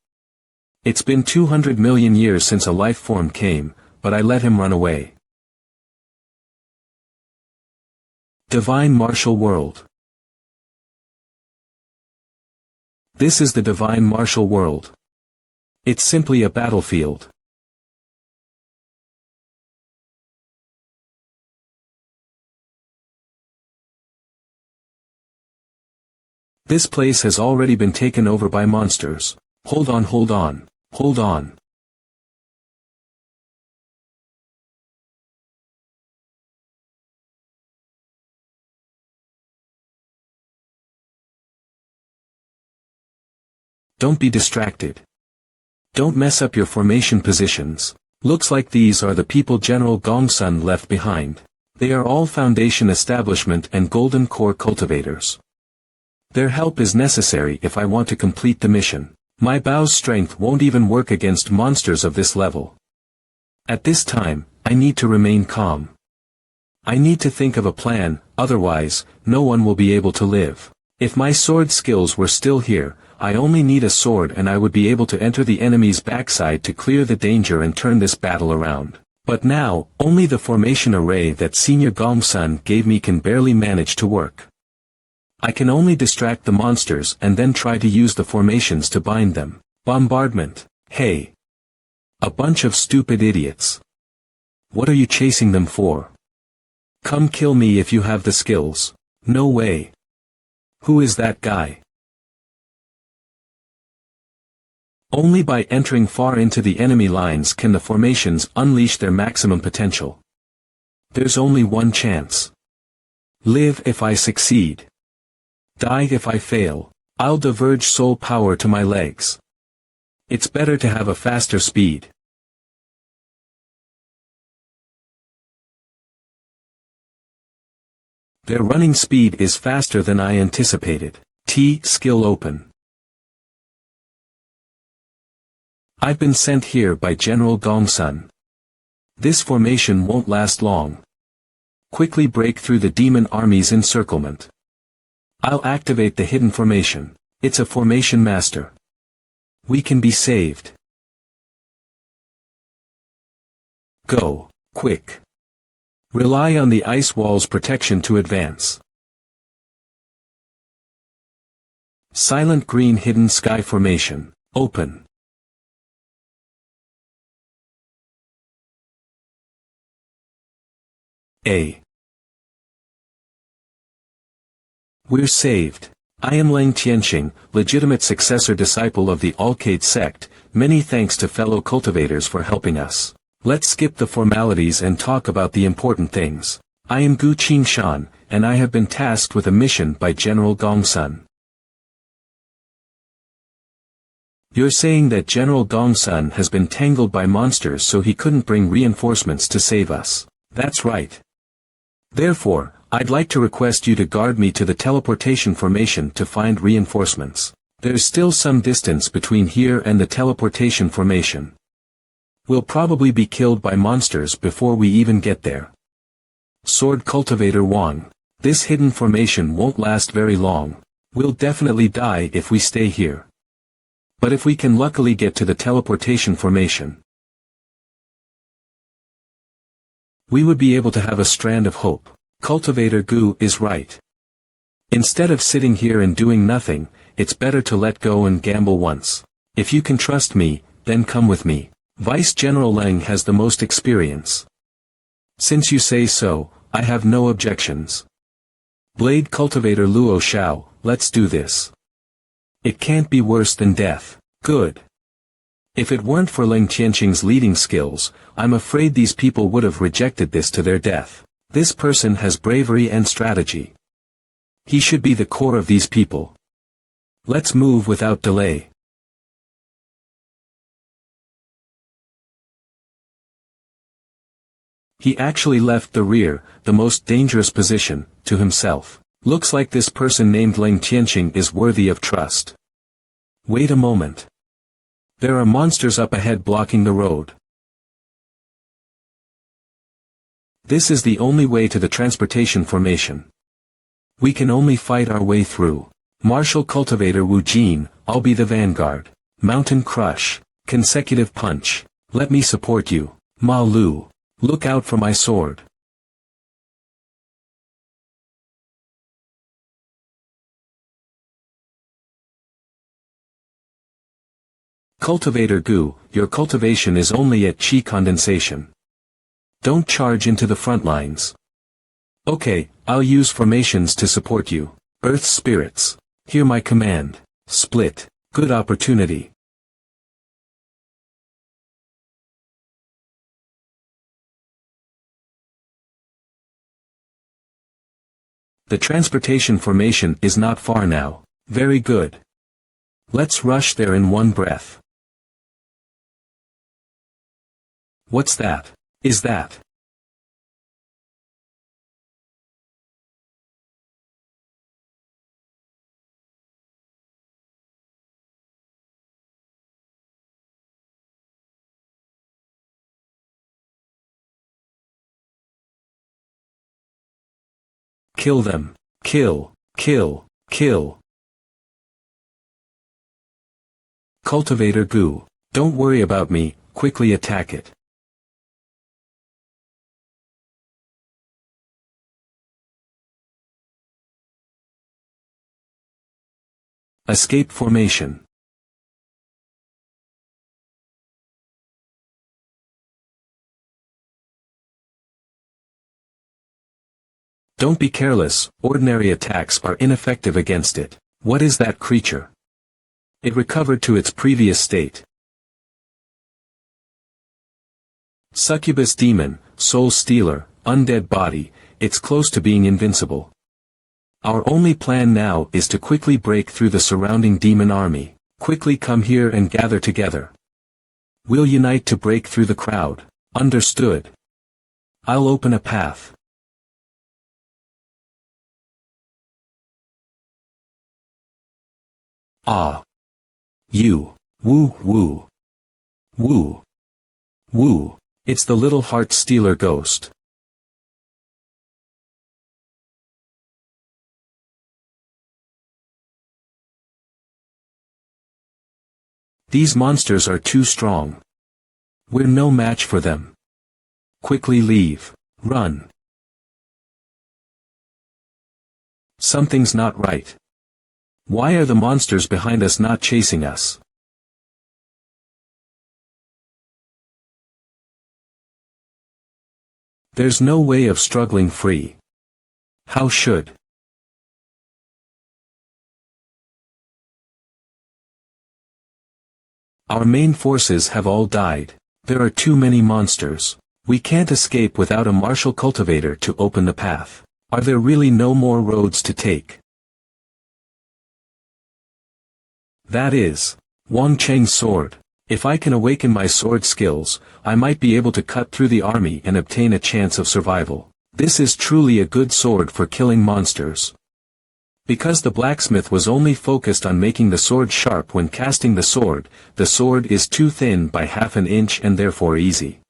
S1: It's been 200 million years since a life form came, but I let him run away. Divine Martial World. This is the Divine Martial World. It's simply a battlefield. This place has already been taken over by monsters. Hold on, hold on, hold on. Don't be distracted. Don't mess up your formation positions. Looks like these are the people General Gongsun left behind. They are all Foundation Establishment and Golden Core cultivators. Their help is necessary if I want to complete the mission. My Bao's strength won't even work against monsters of this level. At this time, I need to remain calm. I need to think of a plan, otherwise, no one will be able to live. If my sword skills were still here, I only need a sword and I would be able to enter the enemy's backside to clear the danger and turn this battle around. But now, only the formation array that Senior Gongsun gave me can barely manage to work. I can only distract the monsters and then try to use the formations to bind them. Bombardment. Hey. A bunch of stupid idiots. What are you chasing them for? Come kill me if you have the skills. No way. Who is that guy? Only by entering far into the enemy lines can the formations unleash their maximum potential. There's only one chance. Live if I succeed. Die if I fail. I'll diverge soul power to my legs. It's better to have a faster speed. Their running speed is faster than I anticipated. Skill open. I've been sent here by General Gongsun. This formation won't last long. Quickly break through the demon army's encirclement. I'll activate the hidden formation. It's a formation master. We can be saved. Go, quick. Rely on the ice wall's protection to advance. Silent green hidden sky formation. Open. We're saved. I am Leng Tianxing, legitimate successor disciple of the Alcade sect. Many thanks to fellow cultivators for helping us. Let's skip the formalities and talk about the important things. I am Gu Qingshan, and I have been tasked with a mission by General Gongsun. You're saying that General Gongsun has been tangled by monsters so he couldn't bring reinforcements to save us. That's right. Therefore, I'd like to request you to guard me to the teleportation formation to find reinforcements. There's still some distance between here and the teleportation formation. We'll probably be killed by monsters before we even get there. Sword Cultivator Wang. This hidden formation won't last very long. We'll definitely die if we stay here. But if we can luckily get to the teleportation formation, we would be able to have a strand of hope. Cultivator Gu is right. Instead of sitting here and doing nothing, it's better to let go and gamble once. If you can trust me, then come with me. Vice General Leng has the most experience. Since you say so, I have no objections. Blade Cultivator Luo Xiao, let's do this. It can't be worse than death. Good. If it weren't for Leng Tianqing's leading skills, I'm afraid these people would have rejected this to their death. This person has bravery and strategy. He should be the core of these people. Let's move without delay. He actually left the rear, the most dangerous position, to himself. Looks like this person named Leng Tianqing is worthy of trust. Wait a moment. There are monsters up ahead blocking the road. This is the only way to the transportation formation. We can only fight our way through. Martial Cultivator Wu Jin, I'll be the vanguard. Mountain Crush. Consecutive Punch. Let me support you. Ma Lu. Look out for my sword. Cultivator Gu, your cultivation is only at Qi condensation. Don't charge into the front lines. Okay, I'll use formations to support you. Earth spirits. Hear my command. Split. Good opportunity. The transportation formation is not far now. Very good. Let's rush there in one breath. What's that? Is that? Kill them. Kill, kill, kill. Cultivator goo. Don't worry about me, quickly attack it. Escape formation. Don't be careless, ordinary attacks are ineffective against it. What is that creature? It recovered to its previous state. Succubus demon, soul stealer, undead body, it's close to being invincible. Our only plan now is to quickly break through the surrounding demon army. Quickly come here and gather together. We'll unite to break through the crowd. Understood. I'll open a path. Ah. You. Woo woo. Woo. Woo. It's the little heart stealer ghost. These monsters are too strong. We're no match for them. Quickly leave. Run. Something's not right. Why are the monsters behind us not chasing us? There's no way of struggling free. How should? Our main forces have all died. There are too many monsters. We can't escape without a martial cultivator to open the path. Are there really no more roads to take? That is, Wang Cheng's sword. If I can awaken my sword skills, I might be able to cut through the army and obtain a chance of survival. This is truly a good sword for killing monsters. Because the blacksmith was only focused on making the sword sharp when casting the sword is too thin by half an inch and therefore easy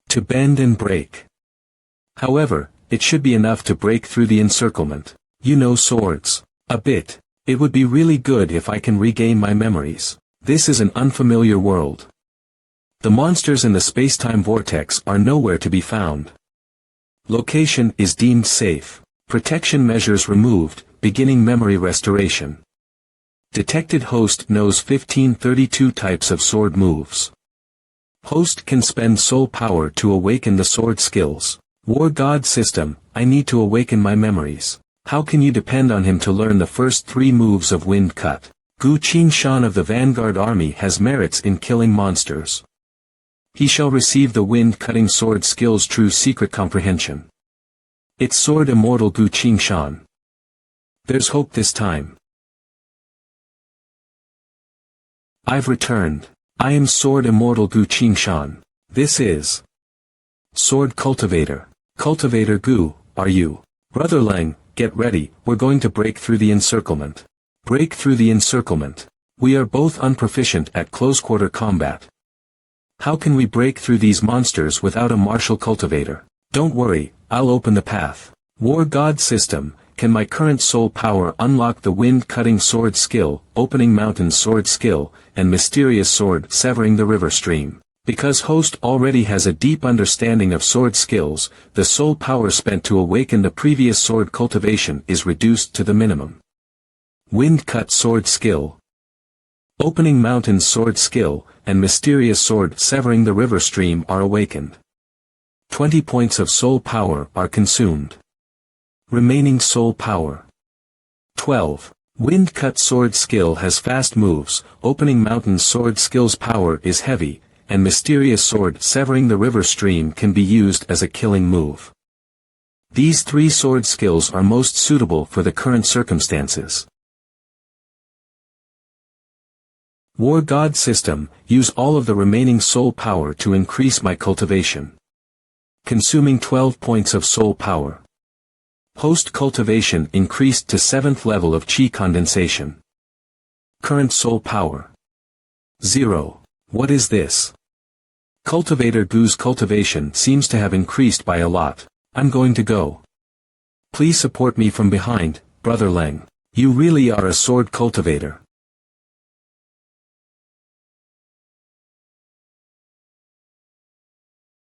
S1: to bend and break. However, it should be enough to break through the encirclement. You know swords. A bit. It would be really good if I can regain my memories. This is an unfamiliar world. The monsters in the space-time vortex are nowhere to be found. Location is deemed safe. Protection measures removed, beginning memory restoration. Detected host knows 1532 types of sword moves. Host can spend soul power to awaken the sword skills. War God system, I need to awaken my memories. How can you depend on him to learn the first 3 moves of Wind Cut? Gu Qingshan of the Vanguard Army has merits in killing monsters. He shall receive the wind-cutting sword skills true secret comprehension. It's sword immortal Gu Qingshan. There's hope this time. I've returned. I am sword immortal Gu Qingshan. This is Sword Cultivator. Cultivator Gu, are you? Brother Leng, get ready, we're going to break through the encirclement. Break through the encirclement. We are both unproficient at close-quarter combat. How can we break through these monsters without a martial cultivator? Don't worry, I'll open the path. War God system, can my current soul power unlock the wind-cutting sword skill, opening mountain sword skill, and mysterious sword severing the river stream? Because host already has a deep understanding of sword skills, the soul power spent to awaken the previous sword cultivation is reduced to the minimum. Wind cut sword skill, opening mountain sword skill, and mysterious sword severing the river stream are awakened. 20 points of soul power are consumed. Remaining soul power 12. Wind cut sword skill has fast moves, opening mountain sword skill's power is heavy, and mysterious sword severing the river stream can be used as a killing move. These 3 sword skills are most suitable for the current circumstances. War God system, use all of the remaining soul power to increase my cultivation. Consuming 12 points of soul power. Host cultivation increased to 7th level of chi condensation. Current soul power 0. What is this? Cultivator Gu's cultivation seems to have increased by a lot. I'm going to go. Please support me from behind, Brother Leng. You really are a sword cultivator.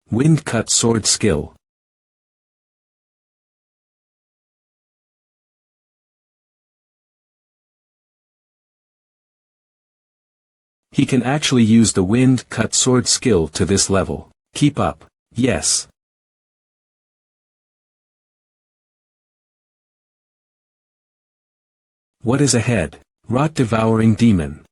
S1: Wind cut sword skill. He can actually use the wind cut sword skill to this level. Keep up. Yes. What is ahead? Rot devouring demon.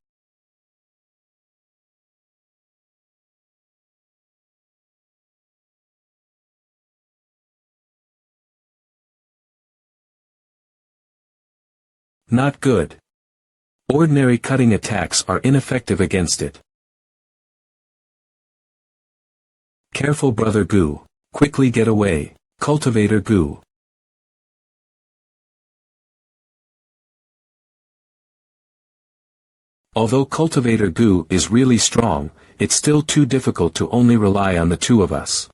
S1: Not good. Ordinary cutting attacks are ineffective against it. Careful Brother Gu. Quickly get away, Cultivator Gu. Although Cultivator Gu is really strong, it's still too difficult to only rely on the two of us.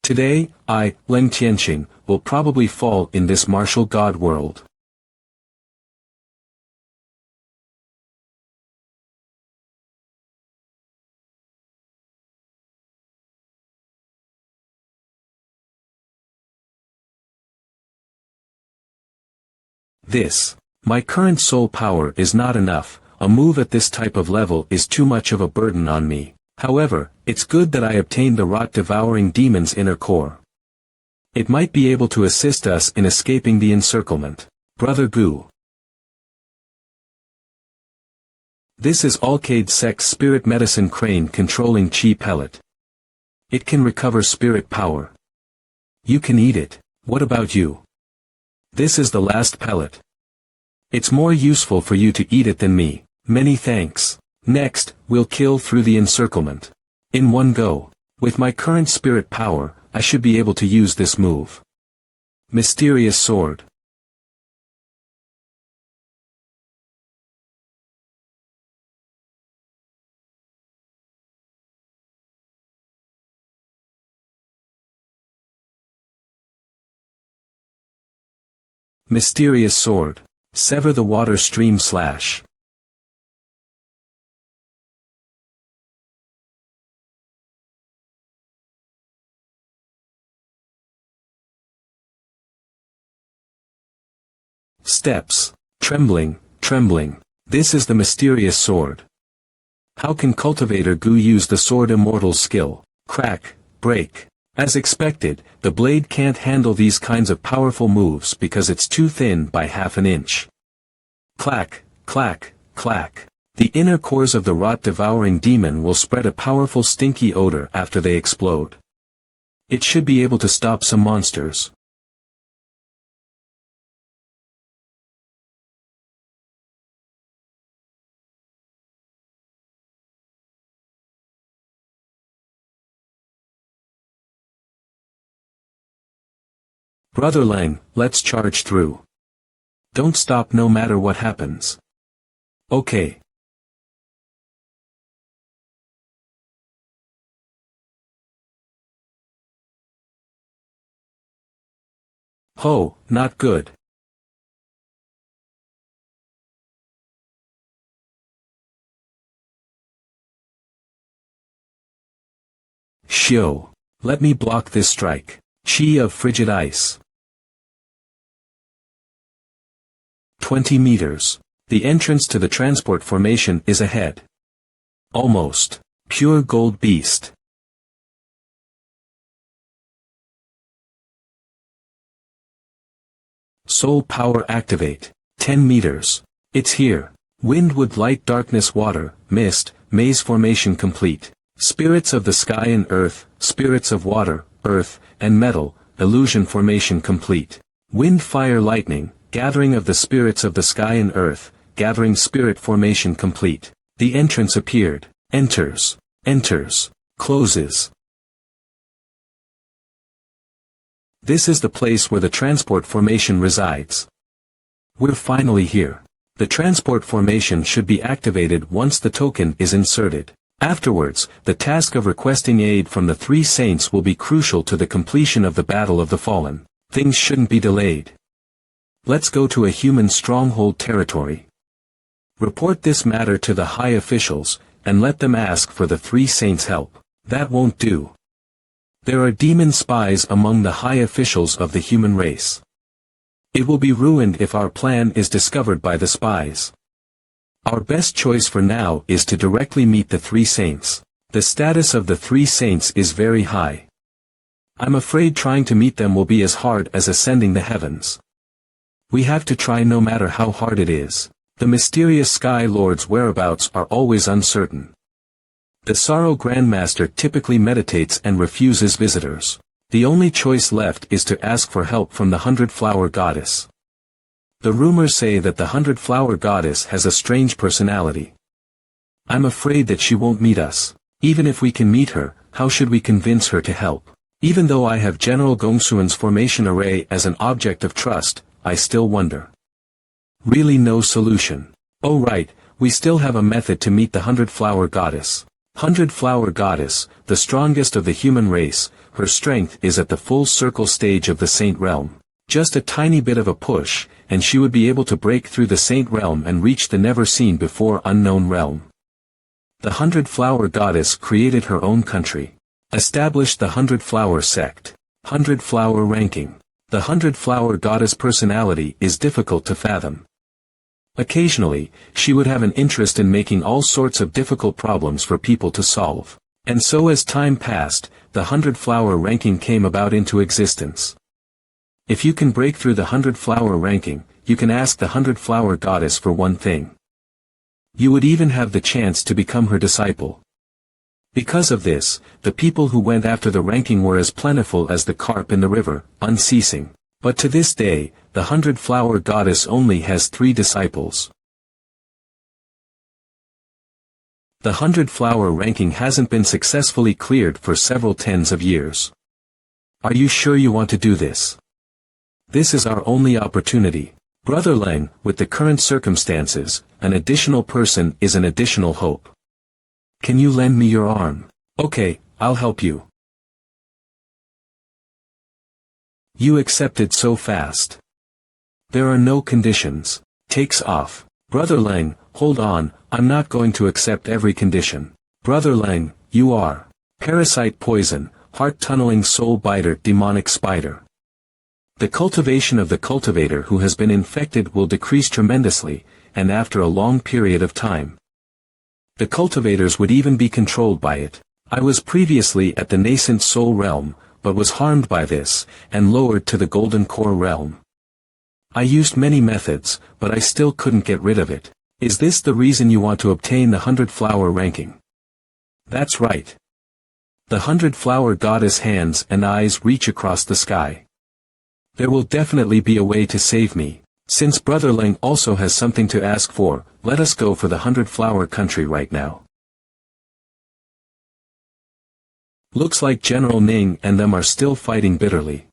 S1: Today, I, Leng Tianqing, will probably fall in this martial god world. This. My current soul power is not enough, a move at this type of level is too much of a burden on me. However, it's good that I obtained the rot-devouring demon's inner core. It might be able to assist us in escaping the encirclement. Brother Gu. This is Alcade Sec's spirit medicine crane controlling chi pellet. It can recover spirit power. You can eat it. What about you? This is the last pellet. It's more useful for you to eat it than me. Many thanks. Next, we'll kill through the encirclement. In one go. With my current spirit power, I should be able to use this move. Mysterious sword. Mysterious sword. Sever the water stream slash. Steps. Trembling, trembling. This is the mysterious sword. How can Cultivator Gu use the sword immortal skill? Crack, break. As expected, the blade can't handle these kinds of powerful moves because it's too thin by half an inch. Clack, clack, clack. The inner cores of the rot-devouring demon will spread a powerful stinky odor after they explode. It should be able to stop some monsters. Brother Leng, let's charge through. Don't stop no matter what happens. Okay. Ho, not good. Shio. Let me block this strike. Chi of frigid ice. 20 meters. The entrance to the transport formation is ahead. Almost. Pure gold beast. Soul power activate. 10 meters. It's here. Wind wood light darkness water, mist, maze formation complete. Spirits of the sky and earth, spirits of water, earth, and metal, illusion formation complete. Wind fire lightning, gathering of the spirits of the sky and earth, gathering spirit formation complete. The entrance appeared. Enters. Enters. Closes. This is the place where the transport formation resides. We're finally here. The transport formation should be activated once the token is inserted. Afterwards, the task of requesting aid from the three saints will be crucial to the completion of the Battle of the Fallen. Things shouldn't be delayed. Let's go to a human stronghold territory. Report this matter to the high officials, and let them ask for the three saints' help. That won't do. There are demon spies among the high officials of the human race. It will be ruined if our plan is discovered by the spies. Our best choice for now is to directly meet the three saints. The status of the three saints is very high. I'm afraid trying to meet them will be as hard as ascending the heavens. We have to try no matter how hard it is. The mysterious Sky Lord's whereabouts are always uncertain. The Sorrow Grandmaster typically meditates and refuses visitors. The only choice left is to ask for help from the Hundred-Flower Goddess. The rumors say that the Hundred-Flower Goddess has a strange personality. I'm afraid that she won't meet us. Even if we can meet her, how should we convince her to help? Even though I have General Gongsuan's formation array as an object of trust, I still wonder. Really no solution. Oh right, we still have a method to meet the Hundred-Flower Goddess. Hundred-Flower Goddess, the strongest of the human race, her strength is at the full circle stage of the Saint Realm. Just a tiny bit of a push, and she would be able to break through the Saint Realm and reach the never-seen-before unknown realm. The Hundred-Flower Goddess created her own country. Established the Hundred-Flower Sect. Hundred-Flower Ranking. The Hundred-Flower Goddess personality is difficult to fathom. Occasionally, she would have an interest in making all sorts of difficult problems for people to solve. And so as time passed, the Hundred-Flower Ranking came about into existence. If you can break through the Hundred-Flower Ranking, you can ask the Hundred-Flower Goddess for one thing. You would even have the chance to become her disciple. Because of this, the people who went after the ranking were as plentiful as the carp in the river, unceasing. But to this day, the Hundred-Flower Goddess only has 3 disciples. The Hundred-Flower ranking hasn't been successfully cleared for several tens of years. Are you sure you want to do this? This is our only opportunity. Brother Lang, with the current circumstances, an additional person is an additional hope. Can you lend me your arm? Okay, I'll help you. You accepted so fast. There are no conditions. Takes off. Brother Lang, hold on, I'm not going to accept every condition. Brother Lang, you are. Parasite poison, heart-tunneling soul-biter demonic spider. The cultivation of the cultivator who has been infected will decrease tremendously, and after a long period of time. The cultivators would even be controlled by it. I was previously at the nascent soul realm, but was harmed by this, and lowered to the golden core realm. I used many methods, but I still couldn't get rid of it. Is this the reason you want to obtain the Hundred-Flower ranking? That's right. The Hundred-Flower Goddess hands and eyes reach across the sky. There will definitely be a way to save me. Since Brother Ling also has something to ask for, let us go for the Hundred-Flower country right now. Looks like General Ning and them are still fighting bitterly.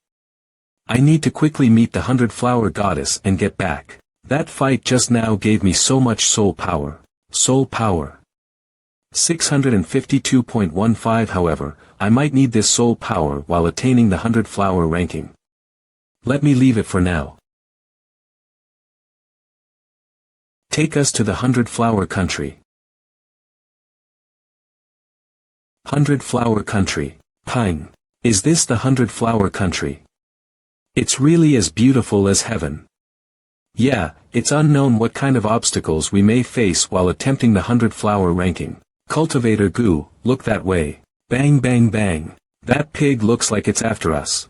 S1: I need to quickly meet the Hundred-Flower Goddess and get back. That fight just now gave me so much soul power. Soul power. 652.15 However, I might need this soul power while attaining the Hundred-Flower ranking. Let me leave it for now. Take us to the Hundred-Flower country. Hundred-Flower country. Pine. Is this the Hundred-Flower country? It's really as beautiful as heaven. Yeah, it's unknown what kind of obstacles we may face while attempting the Hundred-Flower ranking. Cultivator Goo, look that way. Bang bang bang. That pig looks like it's after us.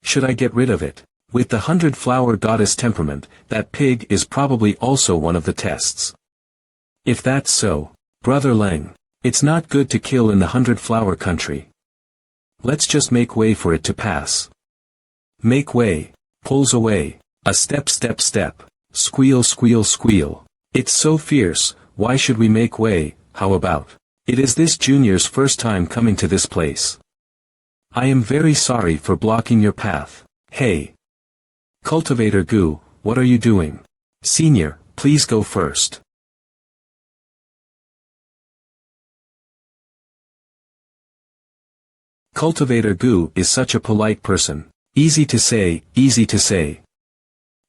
S1: Should I get rid of it? With the Hundred-Flower Goddess temperament, that pig is probably also one of the tests. If that's so, Brother Lang, it's not good to kill in the Hundred-Flower country. Let's just make way for it to pass. Make way. Pulls away. A step step step. Squeal squeal squeal. It's so fierce, why should we make way? How about? It is this junior's first time coming to this place. I am very sorry for blocking your path. Hey. Cultivator Goo, what are you doing? Senior, please go first. Cultivator Goo is such a polite person. Easy to say, easy to say.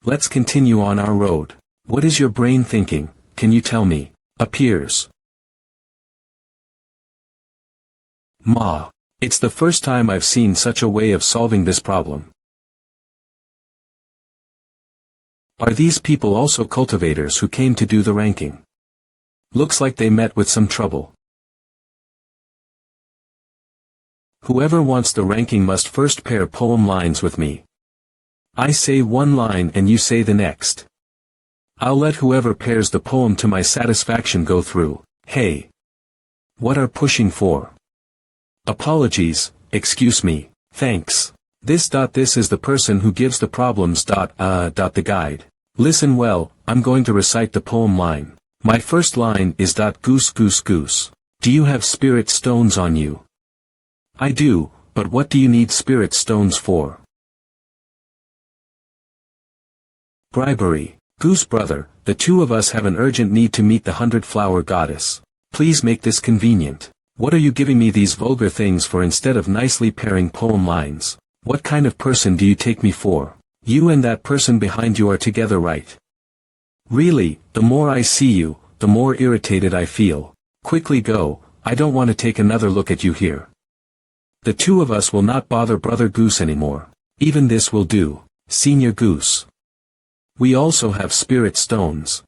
S1: Let's continue on our road. What is your brain thinking, can you tell me? Appears. Ma. It's the first time I've seen such a way of solving this problem. Are these people also cultivators who came to do the ranking? Looks like they met with some trouble. Whoever wants the ranking must first pair poem lines with me. I say one line and you say the next. I'll let whoever pairs the poem to my satisfaction go through. Hey. What are pushing for? Apologies, excuse me, thanks. This is the person who gives the problems. The guide. Listen well, I'm going to recite the poem line. My first line is goose goose goose. Do you have spirit stones on you? I do, but what do you need spirit stones for? Bribery. Goose brother, the two of us have an urgent need to meet the 100-flower goddess. Please make this convenient. What are you giving me these vulgar things for instead of nicely pairing poem lines? What kind of person do you take me for? You and that person behind you are together, right? Really, the more I see you, the more irritated I feel. Quickly go, I don't want to take another look at you here. The two of us will not bother Brother Goose anymore. Even this will do, Senior Goose. We also have spirit stones.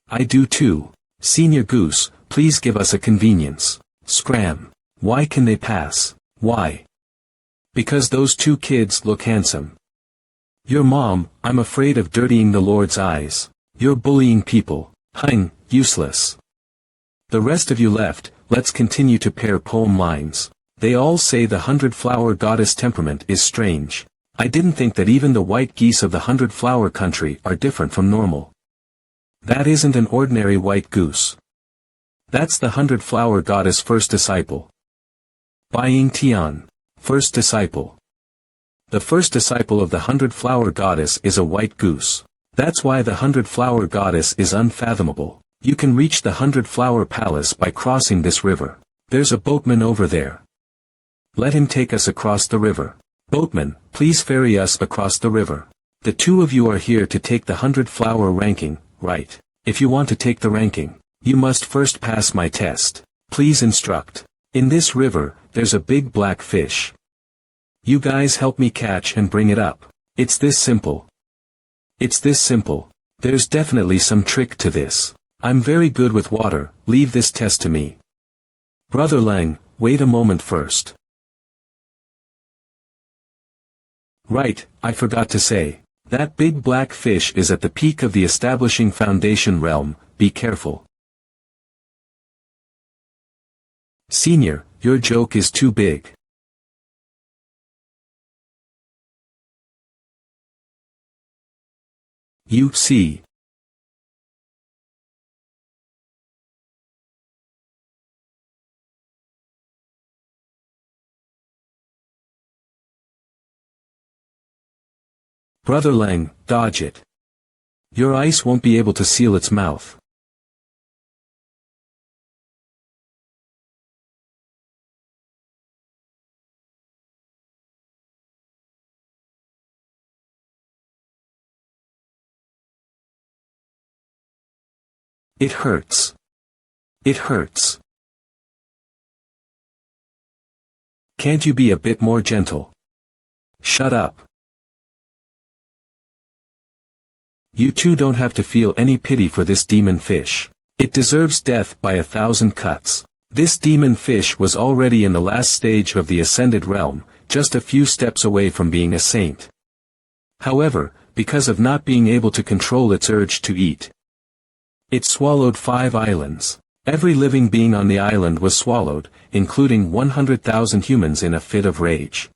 S1: I do too, Senior Goose, please give us a convenience. Scram. Why can they pass? Why? Because those two kids look handsome. Your mom, I'm afraid of dirtying the Lord's eyes. You're bullying people. Useless. The rest of you left, let's continue to pair poem lines. They all say the 100-flower goddess temperament is strange. I didn't think that even the white geese of the 100-flower country are different from normal. That isn't an ordinary white goose. That's the 100-flower goddess first disciple. Buying Tian. First disciple. The first disciple of the 100-flower goddess is a white goose. That's why the 100-flower goddess is unfathomable. You can reach the 100-flower palace by crossing this river. There's a boatman over there. Let him take us across the river. Boatman, please ferry us across the river. The two of you are here to take the 100-flower ranking, right? If you want to take the ranking, you must first pass my test. Please instruct. In this river, there's a big black fish. You guys help me catch and bring it up. It's this simple. It's this simple. There's definitely some trick to this. I'm very good with water, leave this test to me. Brother Lang, wait a moment first. Right, I forgot to say. That big black fish is at the peak of the establishing foundation realm, be careful. Senior, your joke is too big. You see. Brother Lang, dodge it. Your ice won't be able to seal its mouth. It hurts. It hurts. Can't you be a bit more gentle? Shut up. You two don't have to feel any pity for this demon fish. It deserves death by 1,000 cuts. This demon fish was already in the last stage of the ascended realm, just a few steps away from being a saint. However, because of not being able to control its urge to eat, it swallowed 5 islands. Every living being on the island was swallowed, including 100,000 humans in a fit of rage.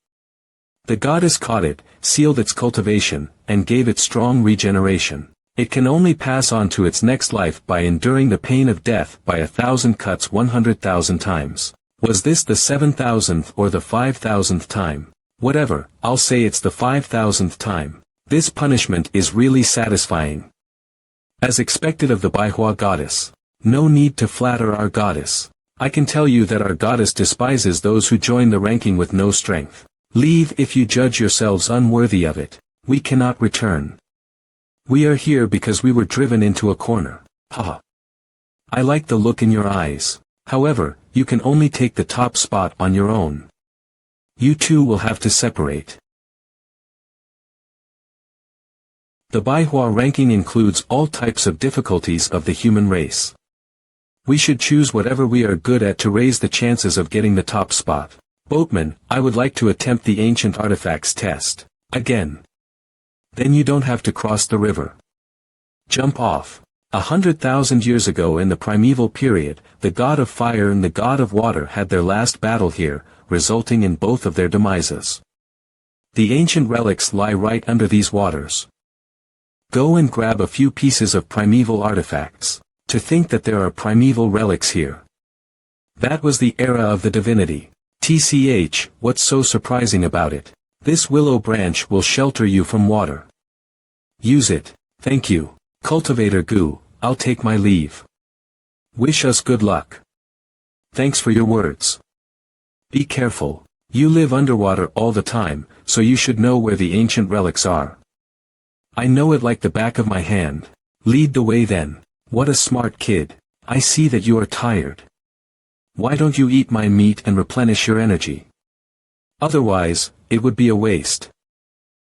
S1: The goddess caught it, sealed its cultivation, and gave it strong regeneration. It can only pass on to its next life by enduring the pain of death by 1,000 cuts 100,000 times. Was this the 7,000th or the 5,000th time? Whatever, I'll say it's the 5,000th time. This punishment is really satisfying. As expected of the manhwa goddess. No need to flatter our goddess. I can tell you that our goddess despises those who join the ranking with no strength. Leave if you judge yourselves unworthy of it. We cannot return. We are here because we were driven into a corner. Haha. I like the look in your eyes. However, you can only take the top spot on your own. You two will have to separate. The manhwa ranking includes all types of difficulties of the human race. We should choose whatever we are good at to raise the chances of getting the top spot. Boatman, I would like to attempt the ancient artifacts test. Again. Then you don't have to cross the river. Jump off. 100,000 years ago in the primeval period, the god of fire and the god of water had their last battle here, resulting in both of their demises. The ancient relics lie right under these waters. Go and grab a few pieces of primeval artifacts. To think that there are primeval relics here. That was the era of the divinity. TCH, what's so surprising about it? This willow branch will shelter you from water. Use it. Thank you. Cultivator Goo, I'll take my leave. Wish us good luck. Thanks for your words. Be careful. You live underwater all the time, so you should know where the ancient relics are. I know it like the back of my hand. Lead the way then. What a smart kid. I see that you are tired. Why don't you eat my meat and replenish your energy? Otherwise, it would be a waste.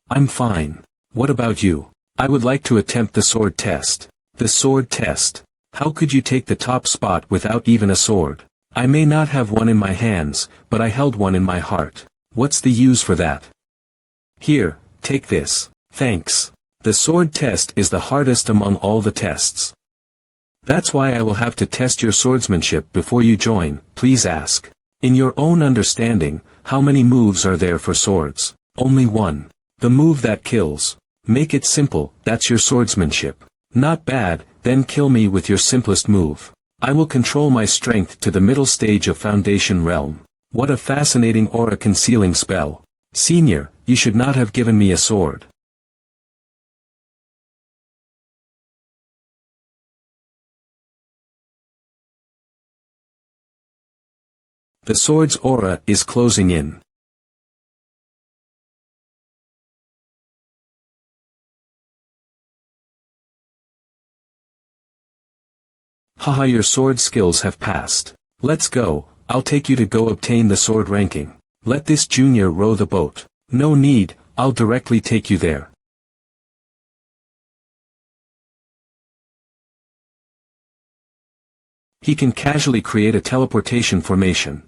S1: I'm fine. What about you? I would like to attempt the sword test. The sword test. How could you take the top spot without even a sword? I may not have one in my hands, but I held one in my heart. What's the use for that? Here, take this. Thanks. The sword test is the hardest among all the tests. That's why I will have to test your swordsmanship before you join. Please ask. In your own understanding, how many moves are there for swords? Only one. The move that kills. Make it simple, that's your swordsmanship. Not bad, then kill me with your simplest move. I will control my strength to the middle stage of Foundation Realm. What a fascinating aura concealing spell. Senior, you should not have given me a sword. The sword's aura is closing in. Haha, your sword skills have passed. Let's go, I'll take you to go obtain the sword ranking. Let this junior row the boat. No need, I'll directly take you there. He can casually create a teleportation formation.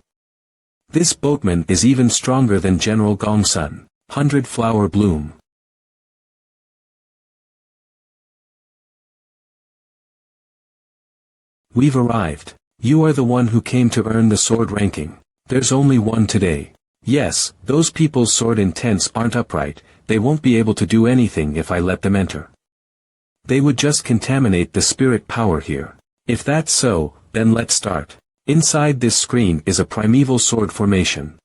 S1: This boatman is even stronger than General Gongsun. 100 Flower Bloom. We've arrived. You are the one who came to earn the sword ranking. There's only one today. Yes, those people's sword intents aren't upright, they won't be able to do anything if I let them enter. They would just contaminate the spirit power here. If that's so, then let's start. Inside this screen is a primeval sword formation.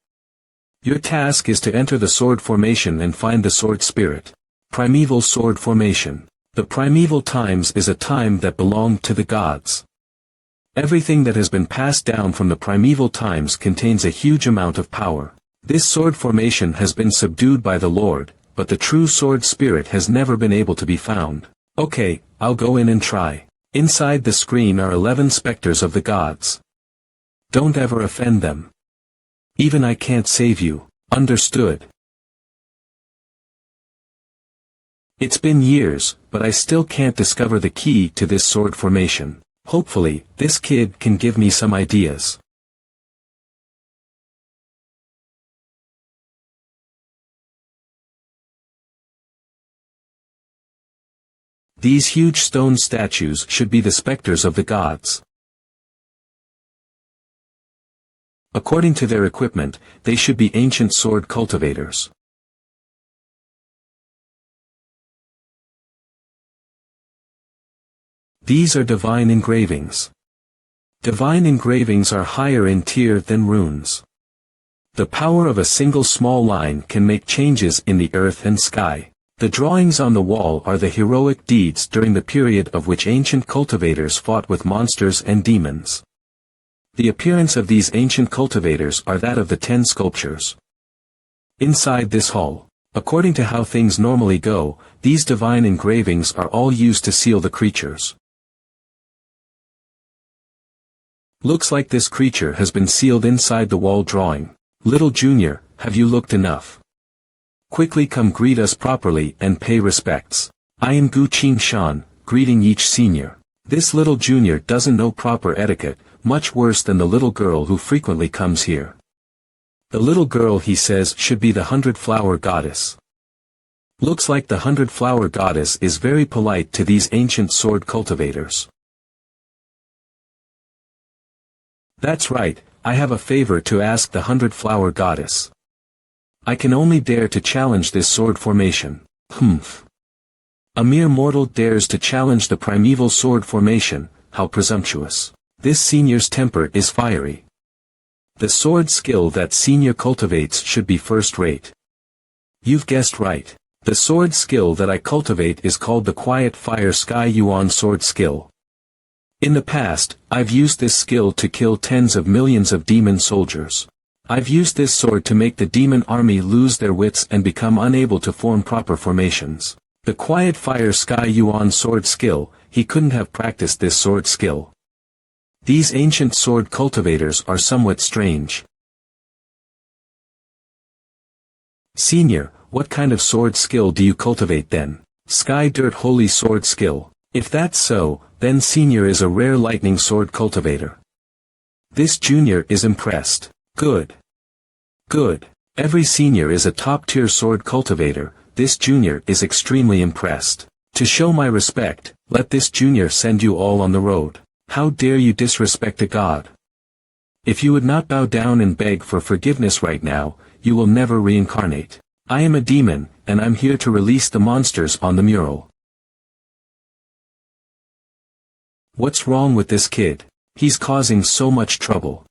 S1: Your task is to enter the sword formation and find the sword spirit. Primeval sword formation. The primeval times is a time that belonged to the gods. Everything that has been passed down from the primeval times contains a huge amount of power. This sword formation has been subdued by the Lord, but the true sword spirit has never been able to be found. Okay, I'll go in and try. Inside the screen are 11 specters of the gods. Don't ever offend them. Even I can't save you. Understood? It's been years, but I still can't discover the key to this sword formation. Hopefully, this kid can give me some ideas. These huge stone statues should be the specters of the gods. According to their equipment, they should be ancient sword cultivators. These are divine engravings. Divine engravings are higher in tier than runes. The power of a single small line can make changes in the earth and sky. The drawings on the wall are the heroic deeds during the period of which ancient cultivators fought with monsters and demons. The appearance of these ancient cultivators are that of the 10 sculptures. Inside this hall, according to how things normally go, these divine engravings are all used to seal the creatures. Looks like this creature has been sealed inside the wall drawing. Little Junior, have you looked enough? Quickly come greet us properly and pay respects. I am Gu Qing Shan, greeting each senior. This little junior doesn't know proper etiquette, much worse than the little girl who frequently comes here. The little girl, he says, should be the 100-flower goddess. Looks like the 100-flower goddess is very polite to these ancient sword cultivators. That's right, I have a favor to ask the 100-flower goddess. I can only dare to challenge this sword formation. Humph. A mere mortal dares to challenge the primeval sword formation, how presumptuous. This senior's temper is fiery. The sword skill that senior cultivates should be first-rate. You've guessed right. The sword skill that I cultivate is called the Quiet Fire Sky Yuan sword skill. In the past, I've used this skill to kill tens of millions of demon soldiers. I've used this sword to make the demon army lose their wits and become unable to form proper formations. The Quiet Fire Sky Yuan sword skill, he couldn't have practiced this sword skill. These ancient sword cultivators are somewhat strange. Senior, what kind of sword skill do you cultivate then? Sky Dirt Holy sword skill. If that's so, then Senior is a rare lightning sword cultivator. This junior is impressed. Good. Good. Every senior is a top-tier sword cultivator, this junior is extremely impressed. To show my respect, let this junior send you all on the road. How dare you disrespect a god? If you would not bow down and beg for forgiveness right now, you will never reincarnate. I am a demon, and I'm here to release the monsters on the mural. What's wrong with this kid? He's causing so much trouble.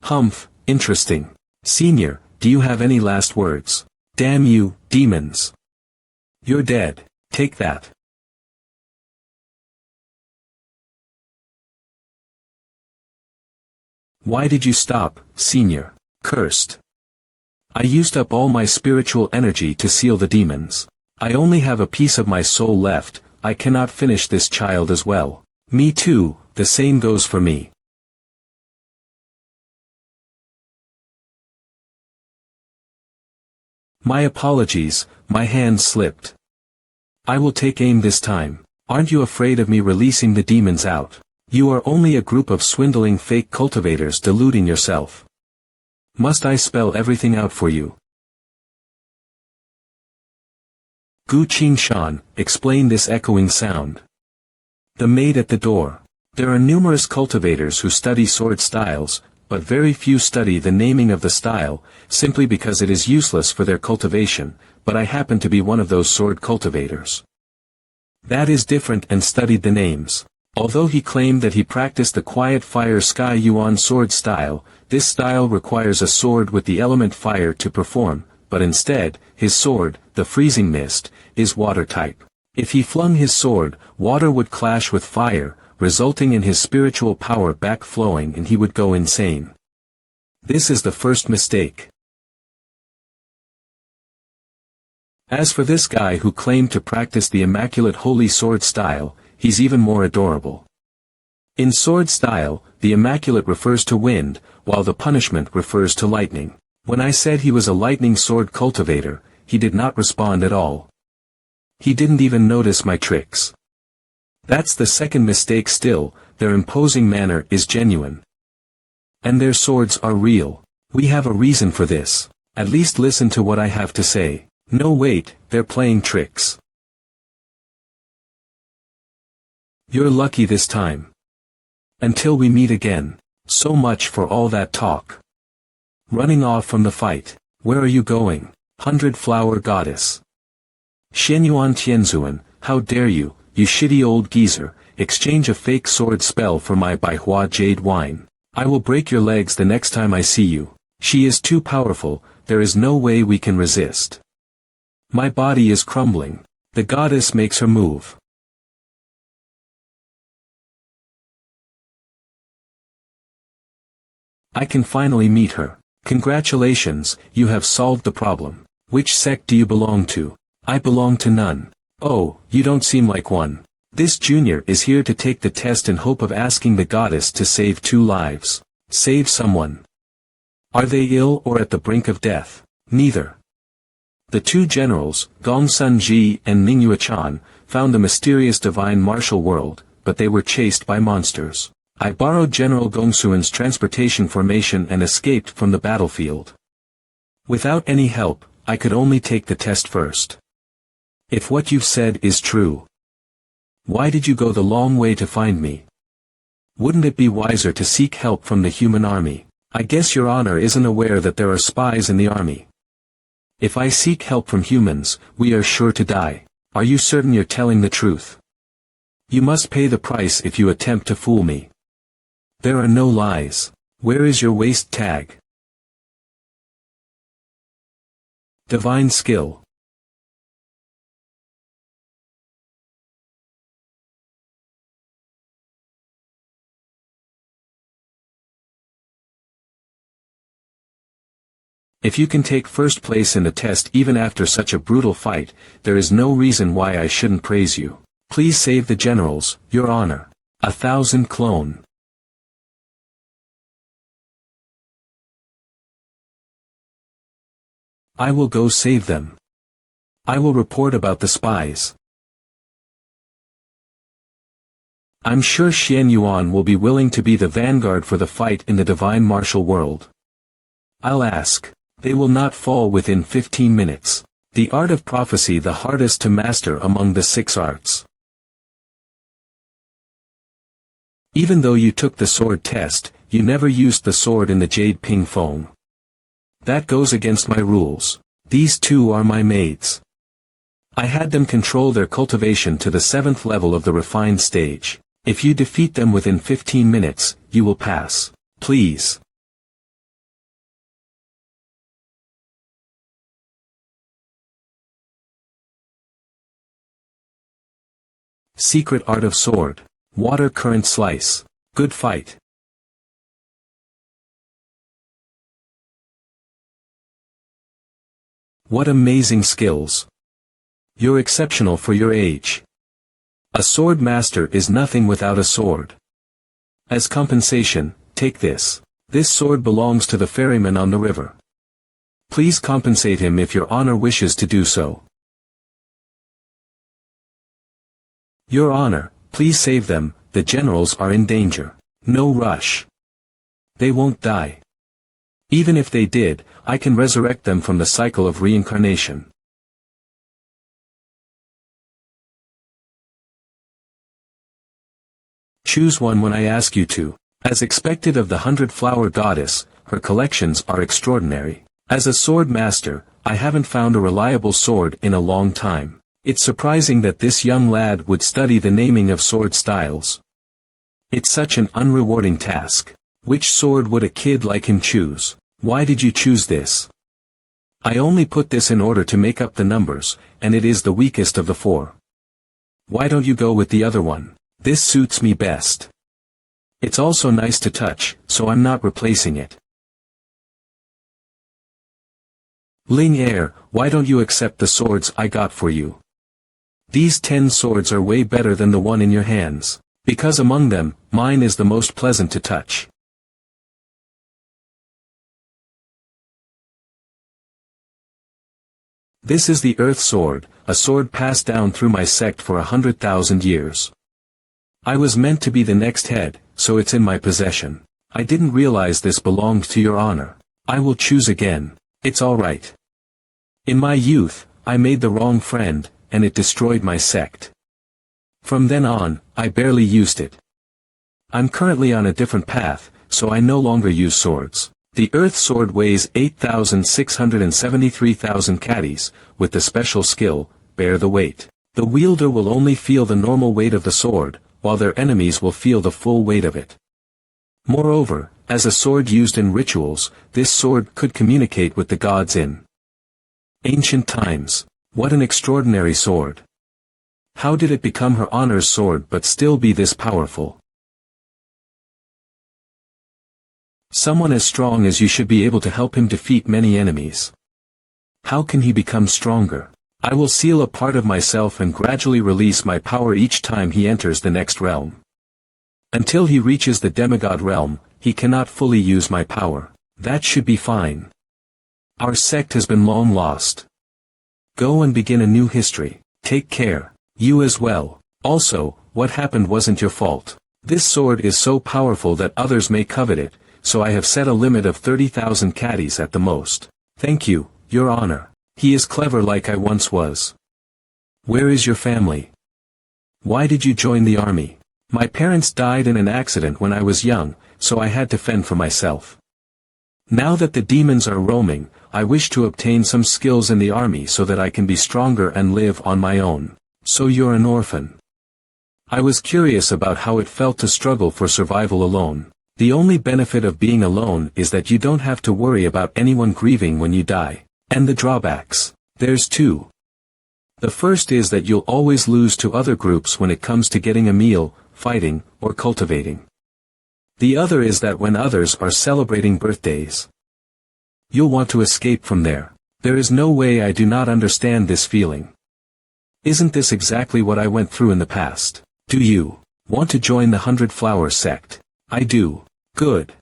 S1: Humph, interesting. Senior, do you have any last words? Damn you, demons. You're dead, take that. Why did you stop, Senior? Cursed. I used up all my spiritual energy to seal the demons. I only have a piece of my soul left, I cannot finish this child as well. Me too, the same goes for me. My apologies, my hand slipped. I will take aim this time. Aren't you afraid of me releasing the demons out? You are only a group of swindling fake cultivators deluding yourself. Must I spell everything out for you? Gu Qing Shan, explain this echoing sound. The maid at the door. There are numerous cultivators who study sword styles, but very few study the naming of the style, simply because it is useless for their cultivation, but I happen to be one of those sword cultivators. That is different and studied the names. Although he claimed that he practiced the Quiet Fire Sky Yuan sword style, this style requires a sword with the element fire to perform, but instead, his sword, the Freezing Mist, is water type. If he flung his sword, water would clash with fire, resulting in his spiritual power backflowing and he would go insane. This is the first mistake. As for this guy who claimed to practice the immaculate holy sword style, he's even more adorable. In sword style, the immaculate refers to wind, while the punishment refers to lightning. When I said he was a lightning sword cultivator, he did not respond at all. He didn't even notice my tricks. That's the second mistake still, their imposing manner is genuine. And their swords are real. We have a reason for this. At least listen to what I have to say. No wait, they're playing tricks. You're lucky this time. Until we meet again. So much for all that talk. Running off from the fight. Where are you going? 100-flower goddess. Xianyuan Tianzuan, how dare you, you shitty old geezer, exchange a fake sword spell for my Baihua jade wine. I will break your legs the next time I see you. She is too powerful, there is no way we can resist. My body is crumbling. The goddess makes her move. I can finally meet her. Congratulations, you have solved the problem. Which sect do you belong to? I belong to none. Oh, you don't seem like one. This junior is here to take the test in hope of asking the goddess to save 2 lives. Save someone. Are they ill or at the brink of death? Neither. The 2 generals, Gongsun Ji and Minghua Chan, found the mysterious divine martial world, but they were chased by monsters. I borrowed General Gongsun's transportation formation and escaped from the battlefield. Without any help, I could only take the test first. If what you've said is true, why did you go the long way to find me? Wouldn't it be wiser to seek help from the human army? I guess your honor isn't aware that there are spies in the army. If I seek help from humans, we are sure to die. Are you certain you're telling the truth? You must pay the price if you attempt to fool me. There are no lies. Where is your waist tag? Divine skill. If you can take first place in the test even after such a brutal fight, there is no reason why I shouldn't praise you. Please save the generals, your honor. 1,000 clone. I will go save them. I will report about the spies. I'm sure Xian Yuan will be willing to be the vanguard for the fight in the divine martial world. I'll ask. They will not fall within 15 minutes. The art of prophecy, the hardest to master among the 6 arts. Even though you took the sword test, you never used the sword in the Jade Ping Fong. That goes against my rules. These 2 are my maids. I had them control their cultivation to the 7th level of the refined stage. If you defeat them within 15 minutes, you will pass. Please. Secret art of sword. Water current slice. Good fight. What amazing skills. You're exceptional for your age. A sword master is nothing without a sword. As compensation, take this. This sword belongs to the ferryman on the river. Please compensate him if your honor wishes to do so. Your honor, please save them, the generals are in danger. No rush. They won't die. Even if they did, I can resurrect them from the cycle of reincarnation. Choose one when I ask you to. As expected of the 100-flower goddess, her collections are extraordinary. As a sword master, I haven't found a reliable sword in a long time. It's surprising that this young lad would study the naming of sword styles. It's such an unrewarding task. Which sword would a kid like him choose? Why did you choose this? I only put this in order to make up the numbers, and it is the weakest of the 4. Why don't you go with the other one? This suits me best. It's also nice to touch, so I'm not replacing it. Ling Air, why don't you accept the swords I got for you? These 10 swords are way better than the one in your hands, because among them, mine is the most pleasant to touch. This is the Earth Sword, a sword passed down through my sect for 100,000 years. I was meant to be the next head, so it's in my possession. I didn't realize this belonged to your honor. I will choose again. It's all right. In my youth, I made the wrong friend, and it destroyed my sect. From then on, I barely used it. I'm currently on a different path, so I no longer use swords. The Earth Sword weighs 8,673,000 caddies, with the special skill, bear the weight. The wielder will only feel the normal weight of the sword, while their enemies will feel the full weight of it. Moreover, as a sword used in rituals, this sword could communicate with the gods in ancient times. What an extraordinary sword. How did it become her honor's sword but still be this powerful? Someone as strong as you should be able to help him defeat many enemies. How can he become stronger? I will seal a part of myself and gradually release my power each time he enters the next realm. Until he reaches the demigod realm, he cannot fully use my power. That should be fine. Our sect has been long lost. Go and begin a new history. Take care. You as well. Also, what happened wasn't your fault. This sword is so powerful that others may covet it, so I have set a limit of 30,000 caddies at the most. Thank you, Your Honor. He is clever like I once was. Where is your family? Why did you join the army? My parents died in an accident when I was young, so I had to fend for myself. Now that the demons are roaming, I wish to obtain some skills in the army so that I can be stronger and live on my own. So you're an orphan. I was curious about how it felt to struggle for survival alone. The only benefit of being alone is that you don't have to worry about anyone grieving when you die. And the drawbacks. There's two. The first is that you'll always lose to other groups when it comes to getting a meal, fighting, or cultivating. The other is that when others are celebrating birthdays, you'll want to escape from there. There is no way I do not understand this feeling. Isn't this exactly what I went through in the past? Do you want to join the 100 Flower sect? I do. Good.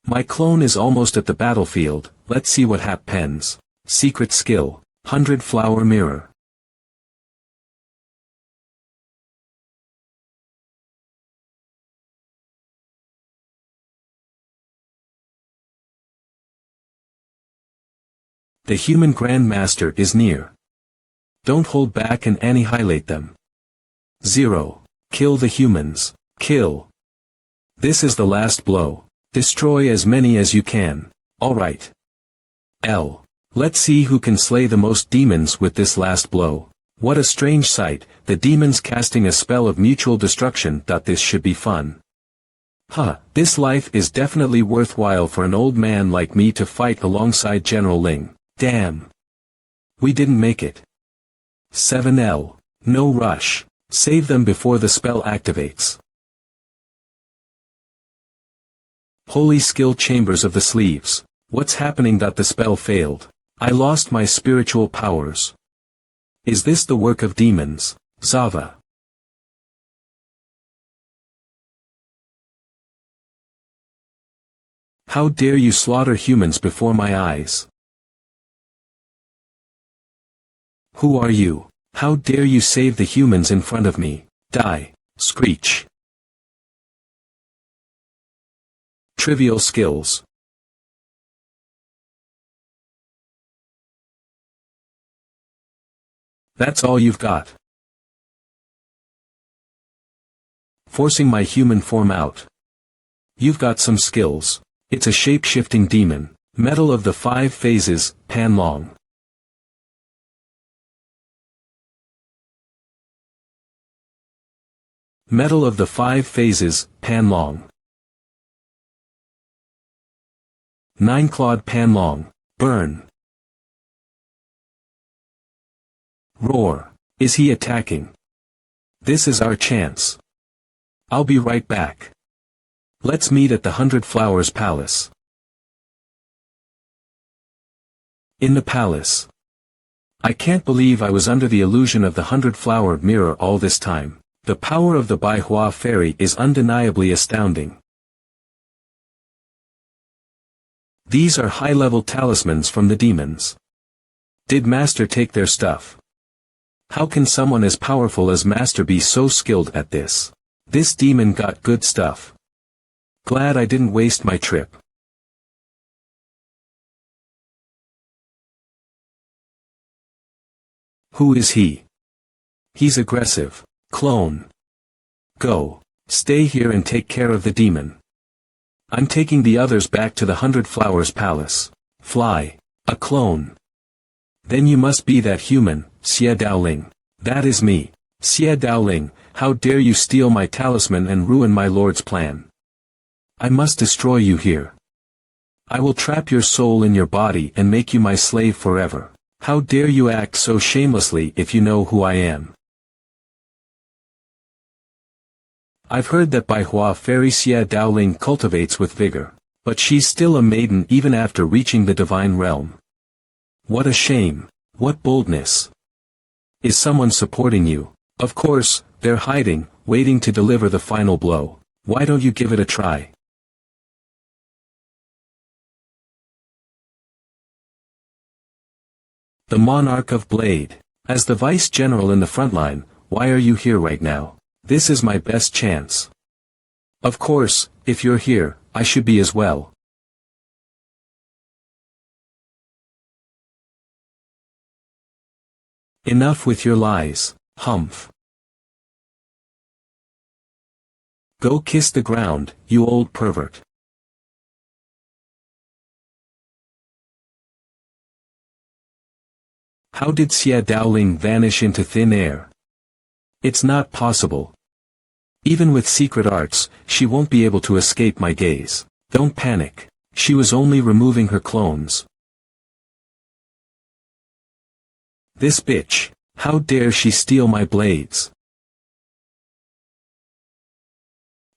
S1: My clone is almost at the battlefield. Let's see what happens. Secret skill. 100 Flower Mirror. The human Grandmaster is near. Don't hold back and annihilate them. 0. Kill the humans. Kill. This is the last blow. Destroy as many as you can. Alright. L. Let's see who can slay the most demons with this last blow. What a strange sight, the demons casting a spell of mutual destruction. This should be fun. This life is definitely worthwhile for an old man like me to fight alongside General Ling. Damn. We didn't make it. 7L. No rush. Save them before the spell activates. Holy skill chambers of the sleeves. What's happening? The spell failed. I lost my spiritual powers. Is this the work of demons? Zava. How dare you slaughter humans before my eyes? Who are you? How dare you save the humans in front of me? Die. Screech. Trivial skills. That's all you've got. Forcing my human form out. You've got some skills. It's a shape-shifting demon. Metal of the 5 phases, Panlong. Metal of the 5 phases, Panlong. 9-clawed Panlong. Burn. Roar. Is he attacking? This is our chance. I'll be right back. Let's meet at the 100 Flowers Palace. In the palace. I can't believe I was under the illusion of the 100 Flower Mirror all this time. The power of the MANHWA fairy is undeniably astounding. These are high-level talismans from the demons. Did Master take their stuff? How can someone as powerful as Master be so skilled at this? This demon got good stuff. Glad I didn't waste my trip. Who is he? He's aggressive. Clone. Go. Stay here and take care of the demon. I'm taking the others back to the 100 Flowers Palace. Fly. A clone. Then you must be that human, Xie Daoling. That is me. Xie Daoling, how dare you steal my talisman and ruin my lord's plan? I must destroy you here. I will trap your soul in your body and make you my slave forever. How dare you act so shamelessly if you know who I am? I've heard that MANHWA fairy Xie Daoling cultivates with vigor. But she's still a maiden even after reaching the divine realm. What a shame. What boldness. Is someone supporting you? Of course, they're hiding, waiting to deliver the final blow. Why don't you give it a try? The Monarch of Blade. As the Vice General in the front line, why are you here right now? This is my best chance. Of course, if you're here, I should be as well. Enough with your lies, humph. Go kiss the ground, you old pervert. How did Xie Daoling vanish into thin air? It's not possible. Even with secret arts, she won't be able to escape my gaze. Don't panic. She was only removing her clones. This bitch. How dare she steal my blades?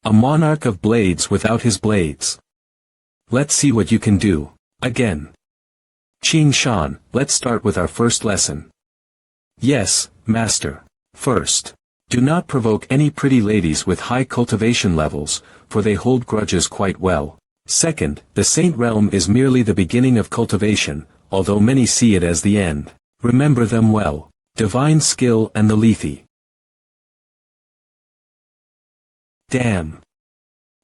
S1: A monarch of blades without his blades. Let's see what you can do. Again. Qing Shan, let's start with our first lesson. Yes, master. First. Do not provoke any pretty ladies with high cultivation levels, for they hold grudges quite well. Second, the Saint Realm is merely the beginning of cultivation, although many see it as the end. Remember them well. Divine skill and the lethe. Damn.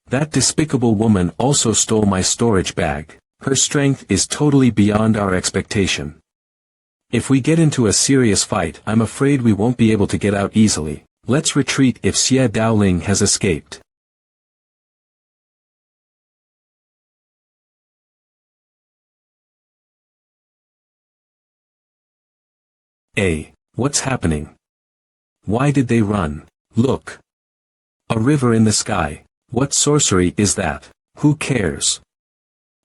S1: That despicable woman also stole my storage bag. Her strength is totally beyond our expectation. If we get into a serious fight, I'm afraid we won't be able to get out easily. Let's retreat if Xie Daoling has escaped. What's happening? Why did they run? Look. A river in the sky. What sorcery is that? Who cares?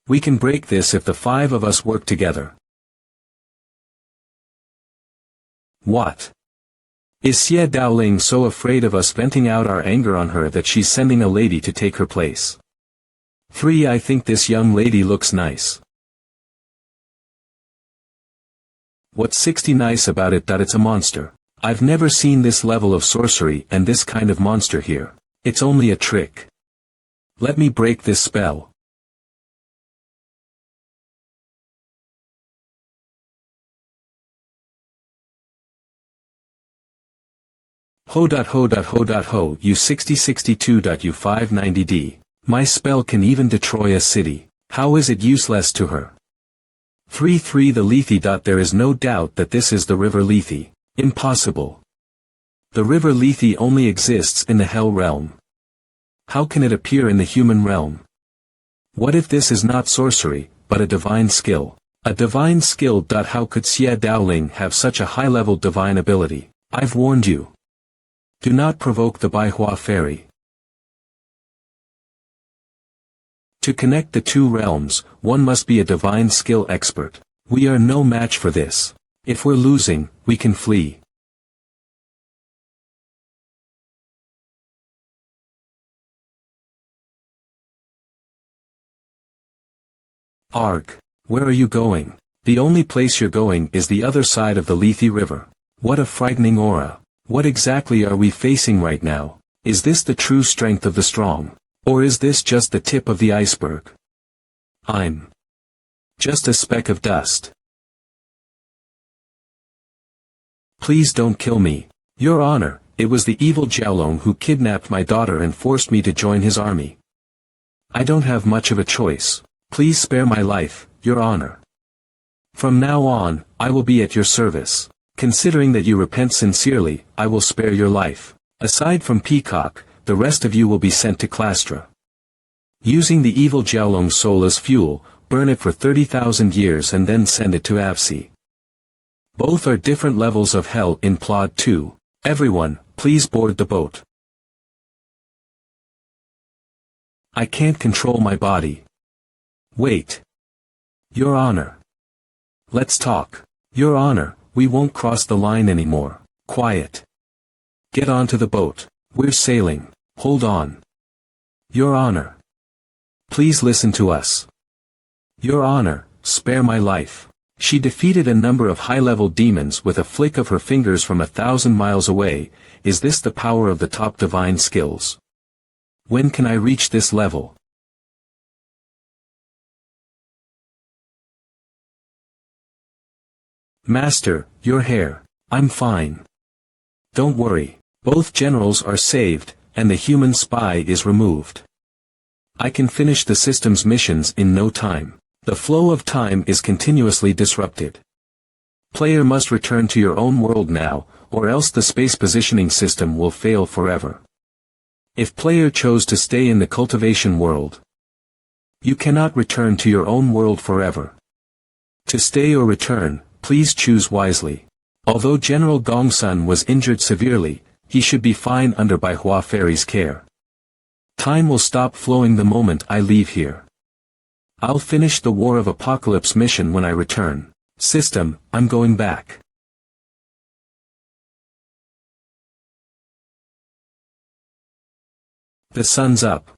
S1: We can break this if the 5 of us work together. What? Is Xie Daoling so afraid of us venting out our anger on her that she's sending a lady to take her place? 3. I think this young lady looks nice. What's 60 nice about it? That it's a monster. I've never seen this level of sorcery and this kind of monster here. It's only a trick. Let me break this spell. Ho. You 6062. You 590D. My spell can even destroy a city. How is it useless to her? 3. The lethe. There is no doubt that this is the river lethe. Impossible. The river lethe only exists in the hell realm. How can it appear in the human realm? What if this is not sorcery, but a divine skill? A divine skill. How could Xie Daoling have such a high-level divine ability? I've warned you. Do not provoke the Baihua fairy. To connect the 2 realms, one must be a divine skill expert. We are no match for this. If we're losing, we can flee. Arg. Where are you going? The only place you're going is the other side of the Lethe River. What a frightening aura. What exactly are we facing right now? Is this the true strength of the strong? Or is this just the tip of the iceberg? I'm just a speck of dust. Please don't kill me. Your Honor, it was the evil Jiaolong who kidnapped my daughter and forced me to join his army. I don't have much of a choice. Please spare my life, Your Honor. From now on, I will be at your service. Considering that you repent sincerely, I will spare your life. Aside from Peacock, the rest of you will be sent to Clastra. Using the evil Jiaolong's soul as fuel, burn it for 30,000 years and then send it to Avsi. Both are different levels of hell in Plot 2. Everyone, please board the boat. I can't control my body. Wait. Your Honor. Let's talk. Your Honor, we won't cross the line anymore. Quiet. Get onto the boat. We're sailing. Hold on. Your Honor. Please listen to us. Your Honor, spare my life. She defeated a number of high-level demons with a flick of her fingers from 1,000 miles away. Is this the power of the top divine skills? When can I reach this level? Master, your hair. I'm fine. Don't worry. Both generals are saved, and the human spy is removed. I can finish the system's missions in no time. The flow of time is continuously disrupted. Player must return to your own world now, or else the space positioning system will fail forever. If player chose to stay in the cultivation world, you cannot return to your own world forever. To stay or return, please choose wisely. Although General Gongsun was injured severely, he should be fine under Baihua Fairy's care. Time will stop flowing the moment I leave here. I'll finish the War of Apocalypse mission when I return. System, I'm going back. The sun's up.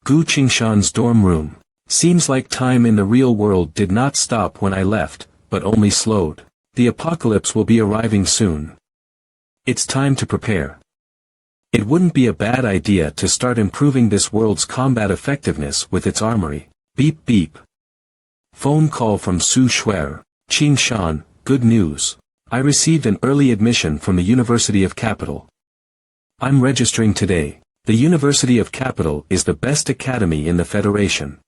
S1: Gu Qingshan's dorm room. Seems like time in the real world did not stop when I left, but only slowed. The apocalypse will be arriving soon. It's time to prepare. It wouldn't be a bad idea to start improving this world's combat effectiveness with its armory. Beep beep. Phone call from Su Shuer. Qingshan, good news. I received an early admission from the University of Capital. I'm registering today. The University of Capital is the best academy in the Federation.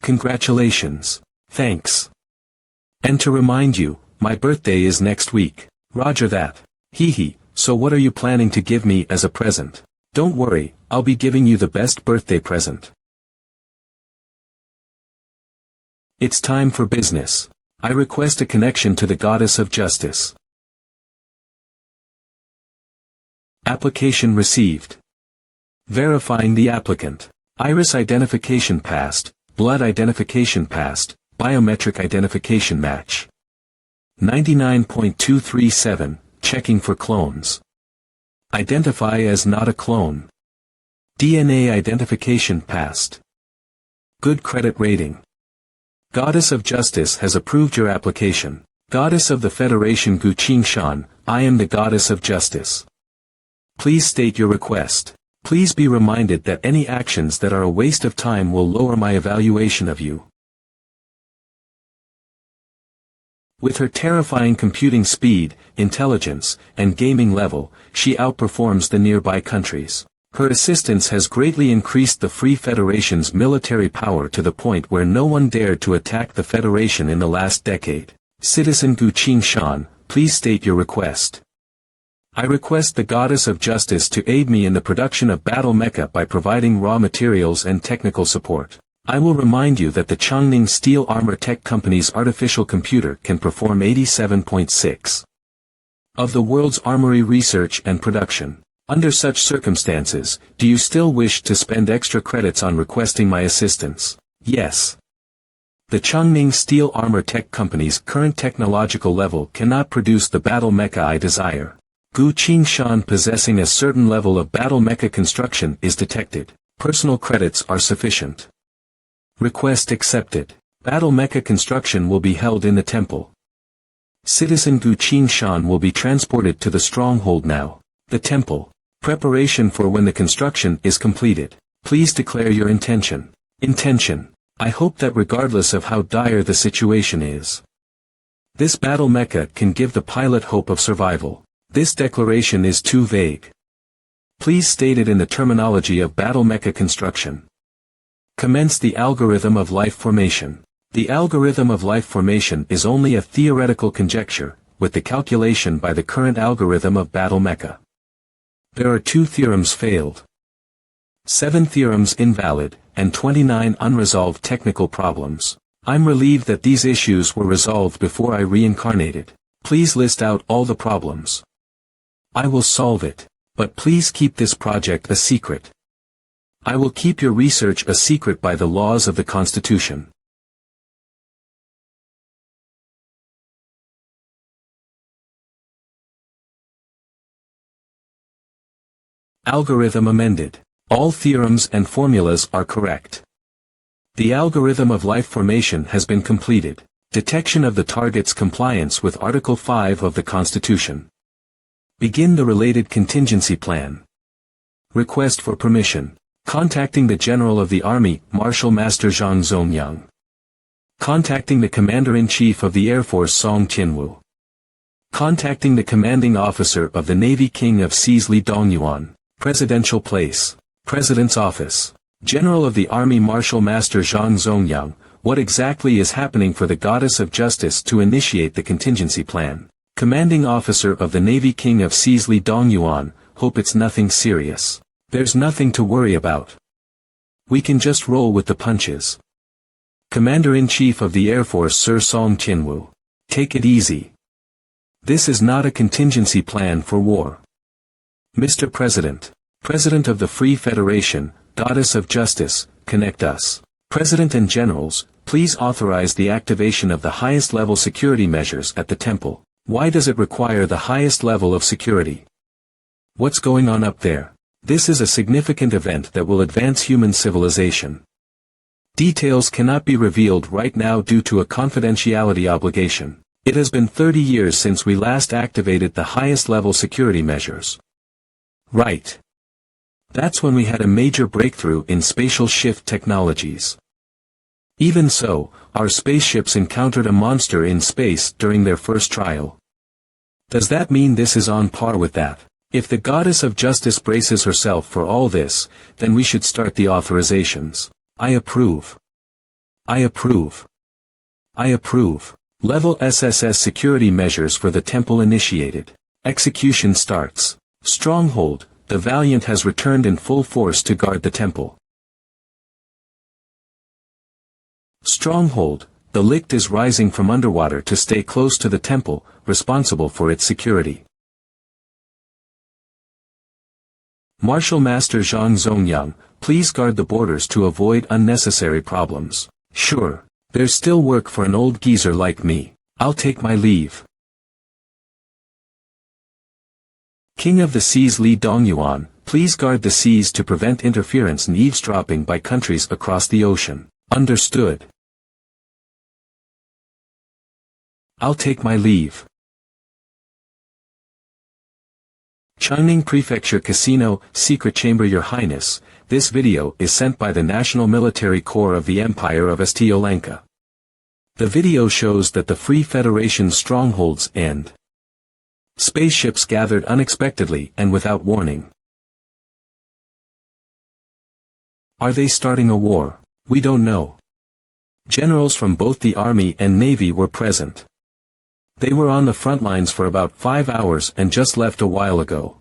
S1: Congratulations. Thanks. And to remind you, my birthday is next week. Roger that. Hee. So what are you planning to give me as a present? Don't worry, I'll be giving you the best birthday present. It's time for business. I request a connection to the Goddess of Justice. Application received. Verifying the applicant. Iris identification passed, blood identification passed, biometric identification match. 99.237, checking for clones. Identify as not a clone. DNA identification passed. Good credit rating. Goddess of Justice has approved your application. Goddess of the Federation Gu Qingshan, I am the Goddess of Justice. Please state your request. Please be reminded that any actions that are a waste of time will lower my evaluation of you. With her terrifying computing speed, intelligence, and gaming level, she outperforms the nearby countries. Her assistance has greatly increased the Free Federation's military power to the point where no one dared to attack the Federation in the last decade. Citizen Gu Qingshan, please state your request. I request the Goddess of Justice to aid me in the production of battle mecha by providing raw materials and technical support. I will remind you that the Changning Steel Armor Tech Company's artificial computer can perform 87.6% of the world's armory research and production. Under such circumstances, do you still wish to spend extra credits on requesting my assistance? Yes. The Changning Steel Armor Tech Company's current technological level cannot produce the battle mecha I desire. Gu Qingshan possessing a certain level of battle mecha construction is detected. Personal credits are sufficient. Request accepted. Battle mecha construction will be held in the temple. Citizen Gu Qingshan will be transported to the stronghold now. The temple. Preparation for when the construction is completed. Please declare your intention. Intention. I hope that regardless of how dire the situation is, this battle mecha can give the pilot hope of survival. This declaration is too vague. Please state it in the terminology of battle mecha construction. Commence the algorithm of life formation. The algorithm of life formation is only a theoretical conjecture, with the calculation by the current algorithm of battle mecha. There are 2 theorems failed, 7 theorems invalid, and 29 unresolved technical problems. I'm relieved that these issues were resolved before I reincarnated. Please list out all the problems. I will solve it, but please keep this project a secret. I will keep your research a secret by the laws of the Constitution. Algorithm amended. All theorems and formulas are correct. The algorithm of life formation has been completed. Detection of the target's compliance with Article 5 of the Constitution. Begin the related contingency plan. Request for permission. Contacting the General of the Army, Marshal Master Zhang Zongyang. Contacting the Commander-in-Chief of the Air Force Song Tianwu. Contacting the Commanding Officer of the Navy King of Seas Li Dongyuan. Presidential Place. President's Office. General of the Army Marshal Master Zhang Zongyang, what exactly is happening for the Goddess of Justice to initiate the contingency plan? Commanding Officer of the Navy King of Seas Li Dongyuan, hope it's nothing serious. There's nothing to worry about. We can just roll with the punches. Commander-in-Chief of the Air Force Sir Song Tianwu. Take it easy. This is not a contingency plan for war. Mr. President. President of the Free Federation, Goddess of Justice, connect us. President and Generals, please authorize the activation of the highest level security measures at the temple. Why does it require the highest level of security? What's going on up there? This is a significant event that will advance human civilization. Details cannot be revealed right now due to a confidentiality obligation. It has been 30 years since we last activated the highest level security measures. Right. That's when we had a major breakthrough in spatial shift technologies. Even so, our spaceships encountered a monster in space during their first trial. Does that mean this is on par with that? If the Goddess of Justice braces herself for all this, then we should start the authorizations. I approve. I approve. I approve. Level SSS security measures for the temple initiated. Execution starts. Stronghold, the Valiant has returned in full force to guard the temple. Stronghold, the Licht is rising from underwater to stay close to the temple, responsible for its security. Marshal Master Zhang Zongyang, please guard the borders to avoid unnecessary problems. Sure, there's still work for an old geezer like me. I'll take my leave. King of the Seas Li Dongyuan, please guard the seas to prevent interference and eavesdropping by countries across the ocean. Understood. I'll take my leave. Changning Prefecture Casino, Secret Chamber. Your Highness, this video is sent by the National Military Corps of the Empire of St. The video shows that the Free Federation's strongholds and spaceships gathered unexpectedly and without warning. Are they starting a war? We don't know. Generals from both the Army and Navy were present. They were on the front lines for about 5 hours and just left a while ago.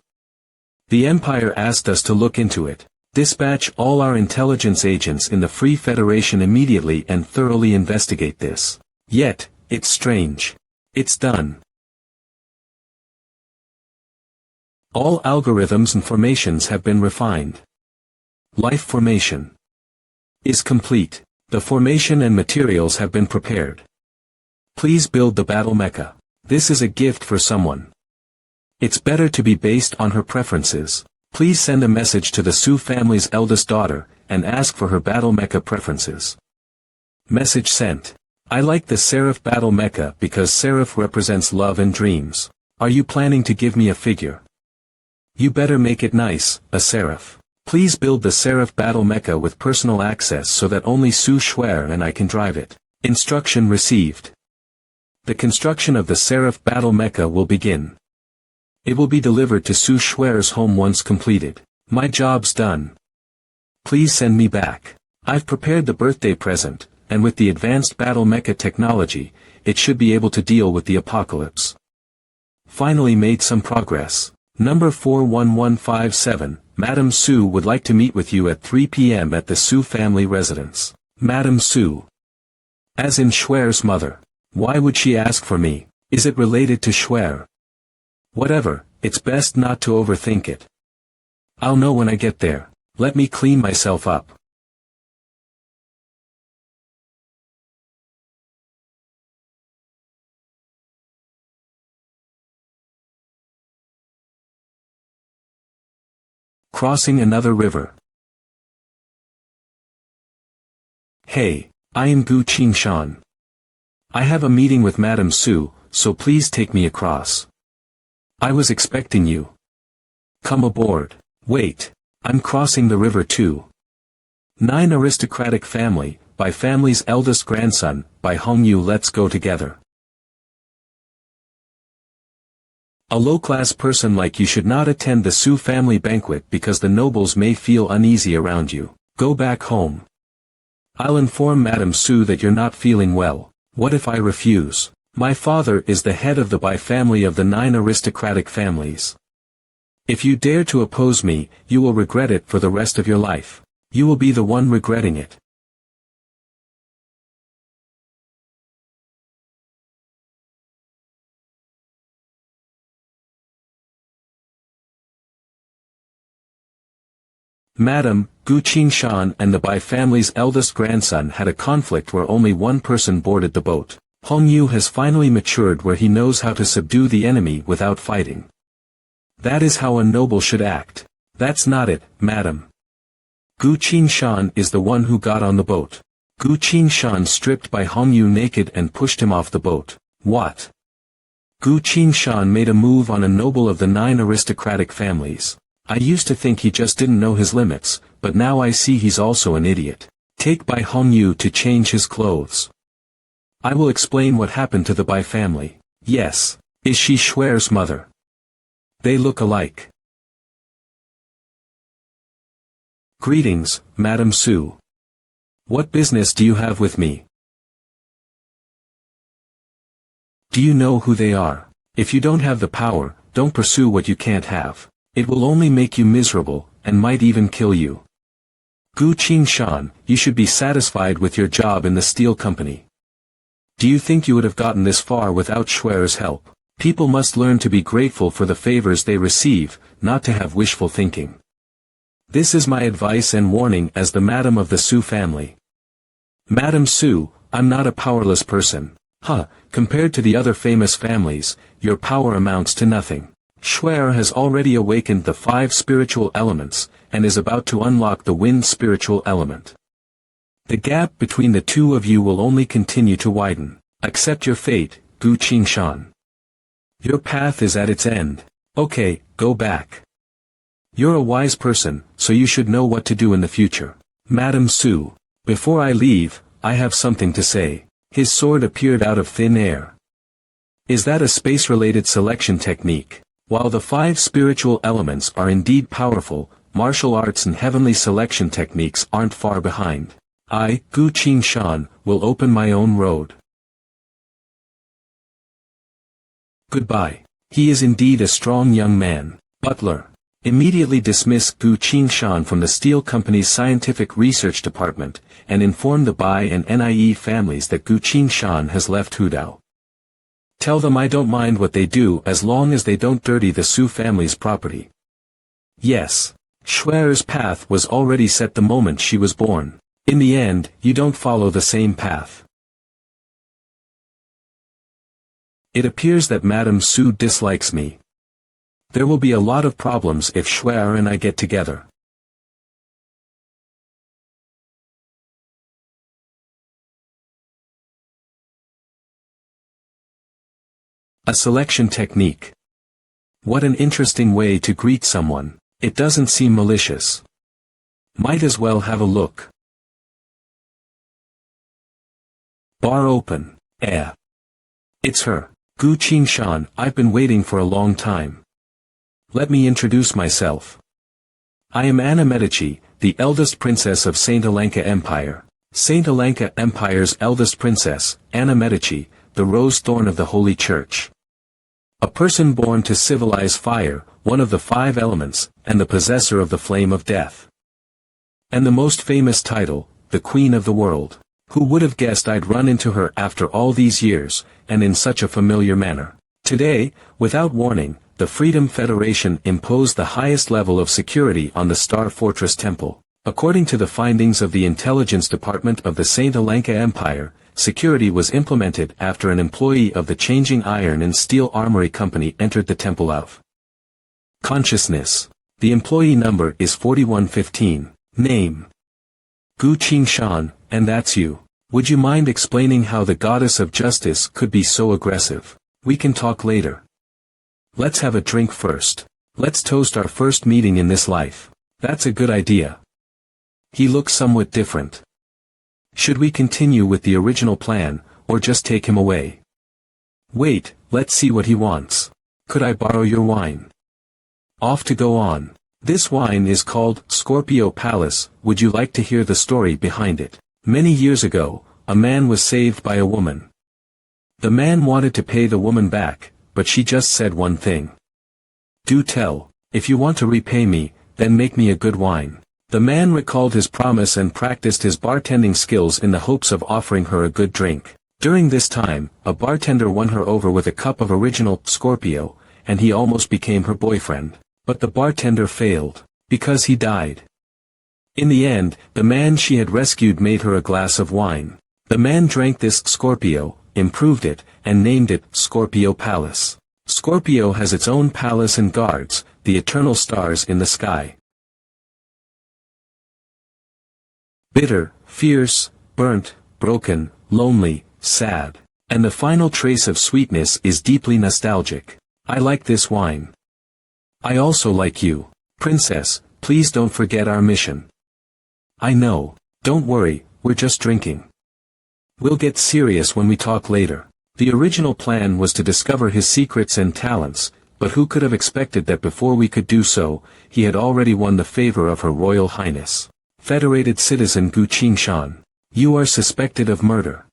S1: The Empire asked us to look into it. Dispatch all our intelligence agents in the Free Federation immediately and thoroughly investigate this. Yet, it's strange. It's done. All algorithms and formations have been refined. Life formation is complete. The formation and materials have been prepared. Please build the battle mecha. This is a gift for someone. It's better to be based on her preferences. Please send a message to the Su family's eldest daughter, and ask for her battle mecha preferences. Message sent. I like the Seraph battle mecha because Seraph represents love and dreams. Are you planning to give me a figure? You better make it nice, a Seraph. Please build the Seraph battle mecha with personal access so that only Su Shuer and I can drive it. Instruction received. The construction of the Seraph battle mecha will begin. It will be delivered to Su Shuer's home once completed. My job's done. Please send me back. I've prepared the birthday present, and with the advanced battle mecha technology, it should be able to deal with the apocalypse. Finally made some progress. Number 41157, Madam Su would like to meet with you at 3 p.m. at the Su family residence. Madam Su. As in Shuer's mother. Why would she ask for me? Is it related to Shuer? Whatever, it's best not to overthink it. I'll know when I get there. Let me clean myself up. Crossing another river. Hey, I am Gu Qingshan. I have a meeting with Madame Su, so please take me across. I was expecting you. Come aboard. Wait, I'm crossing the river too. 9 Aristocratic Family, by family's eldest grandson, by Hongyu. Let's go together. A low-class person like you should not attend the Su family banquet because the nobles may feel uneasy around you. Go back home. I'll inform Madame Su that you're not feeling well. What if I refuse? My father is the head of the Bai family of the 9 aristocratic families. If you dare to oppose me, you will regret it for the rest of your life. You will be the one regretting it. Madam, Gu Qingshan and the Bai family's eldest grandson had a conflict where only one person boarded the boat. Hongyu has finally matured where he knows how to subdue the enemy without fighting. That is how a noble should act. That's not it, madam. Gu Qingshan is the one who got on the boat. Gu Qingshan stripped Bai Hongyu naked and pushed him off the boat. What? Gu Qingshan made a move on a noble of the 9 aristocratic families. I used to think he just didn't know his limits, but now I see he's also an idiot. Take Bai Hongyu to change his clothes. I will explain what happened to the Bai family. Yes. Is she Schwer's mother? They look alike. Greetings, Madame Su. What business do you have with me? Do you know who they are? If you don't have the power, don't pursue what you can't have. It will only make you miserable, and might even kill you. Gu Qingshan, you should be satisfied with your job in the steel company. Do you think you would have gotten this far without Schwer's help? People must learn to be grateful for the favors they receive, not to have wishful thinking. This is my advice and warning as the madam of the Su family. Madame Su, I'm not a powerless person. Compared to the other famous families, your power amounts to nothing. Schwer has already awakened the 5 spiritual elements, and is about to unlock the wind spiritual element. The gap between the two of you will only continue to widen. Accept your fate, Gu Qingshan. Your path is at its end. Okay, go back. You're a wise person, so you should know what to do in the future. Madame Su, before I leave, I have something to say. His sword appeared out of thin air. Is that a space-related selection technique? While the 5 spiritual elements are indeed powerful, martial arts and heavenly selection techniques aren't far behind. I, Gu Qingshan, will open my own road. Goodbye. He is indeed a strong young man. Butler. Immediately dismiss Gu Qingshan from the steel company's scientific research department, and inform the Bai and Nie families that Gu Qingshan has left Hudao. Tell them I don't mind what they do as long as they don't dirty the Su family's property. Yes. Schwer's path was already set the moment she was born. In the end, you don't follow the same path. It appears that Madame Su dislikes me. There will be a lot of problems if Schwer and I get together. A selection technique. What an interesting way to greet someone. It doesn't seem malicious. Might as well have a look. Bar open. It's her. Gu Qingshan, I've been waiting for a long time. Let me introduce myself. I am Anna Medici, the eldest princess of Saint Alanka Empire. Saint Alanka Empire's eldest princess, Anna Medici, the rose thorn of the Holy Church. A person born to civilize fire, one of the 5 elements, and the possessor of the flame of death. And the most famous title, the Queen of the World. Who would have guessed I'd run into her after all these years, and in such a familiar manner? Today, without warning, the Freedom Federation imposed the highest level of security on the Star Fortress Temple. According to the findings of the Intelligence Department of the Saint Alanka Empire, security was implemented after an employee of the Changing Iron and Steel Armory Company entered the Temple of Consciousness. The employee number is 4115. Name: Gu Qingshan, And that's you. Would you mind explaining how the goddess of justice could be so aggressive? We can talk later. Let's have a drink first. Let's toast our first meeting in this life. That's a good idea. He looks somewhat different. Should we continue with the original plan, or just take him away? Wait, let's see what he wants. Could I borrow your wine? Off to go on. This wine is called Scorpio Palace. Would you like to hear the story behind it? Many years ago, a man was saved by a woman. The man wanted to pay the woman back, but she just said one thing. Do tell, if you want to repay me, then make me a good wine. The man recalled his promise and practiced his bartending skills in the hopes of offering her a good drink. During this time, a bartender won her over with a cup of original Scorpio, and he almost became her boyfriend. But the bartender failed, because he died. In the end, the man she had rescued made her a glass of wine. The man drank this Scorpio, improved it, and named it Scorpio Palace. Scorpio has its own palace and guards, the eternal stars in the sky. Bitter, fierce, burnt, broken, lonely, sad. And the final trace of sweetness is deeply nostalgic. I like this wine. I also like you. Princess, please don't forget our mission. I know. Don't worry, we're just drinking. We'll get serious when we talk later. The original plan was to discover his secrets and talents, but who could have expected that before we could do so, he had already won the favor of Her Royal Highness. Federated Citizen Gu Qingshan. You are suspected of murder.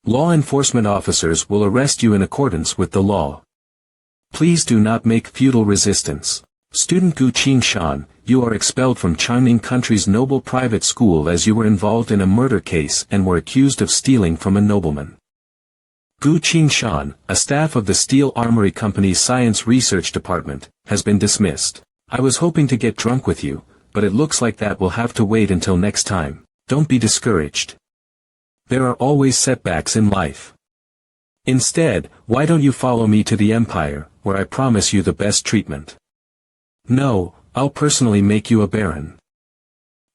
S1: Law enforcement officers will arrest you in accordance with the law. Please do not make futile resistance. Student Gu Qingshan, you are expelled from Changning Country's noble private school as you were involved in a murder case and were accused of stealing from a nobleman. Gu Qingshan, a staff of the Steel Armory Company's Science Research Department, has been dismissed. I was hoping to get drunk with you, but it looks like that will have to wait until next time. Don't be discouraged. There are always setbacks in life. Instead, why don't you follow me to the Empire, where I promise you the best treatment? No, I'll personally make you a baron.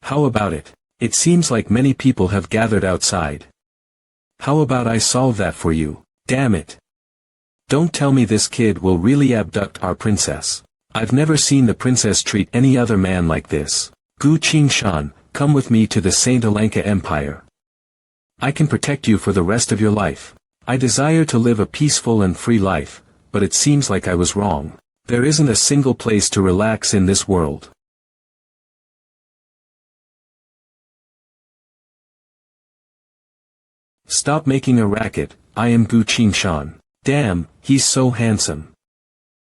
S1: How about it? It seems like many people have gathered outside. How about I solve that for you? Damn it. Don't tell me this kid will really abduct our princess. I've never seen the princess treat any other man like this. Gu Qingshan, come with me to the Saint Alanka Empire. I can protect you for the rest of your life. I desire to live a peaceful and free life, but it seems like I was wrong. There isn't a single place to relax in this world. Stop making a racket, I am Gu Qingshan. Damn, he's so handsome.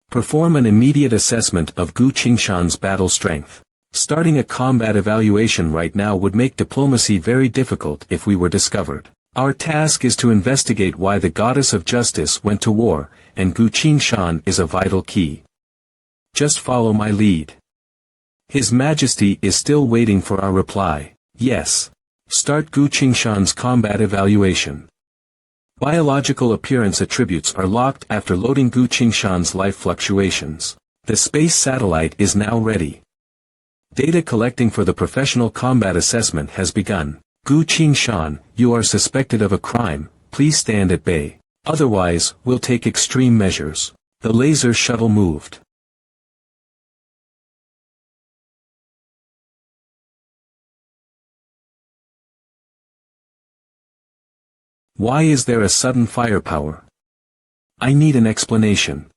S1: Perform an immediate assessment of Gu Qingshan's battle strength. Starting a combat evaluation right now would make diplomacy very difficult if we were discovered. Our task is to investigate why the goddess of justice went to war, and Gu Qingshan is a vital key. Just follow my lead. His Majesty is still waiting for our reply. Yes. Start Gu Qingshan's combat evaluation. Biological appearance attributes are locked after loading Gu Qingshan's life fluctuations. The space satellite is now ready. Data collecting for the professional combat assessment has begun. Gu Qingshan, you are suspected of a crime, please stand at bay. Otherwise, we'll take extreme measures. The laser shuttle moved. Why is there a sudden firepower? I need an explanation.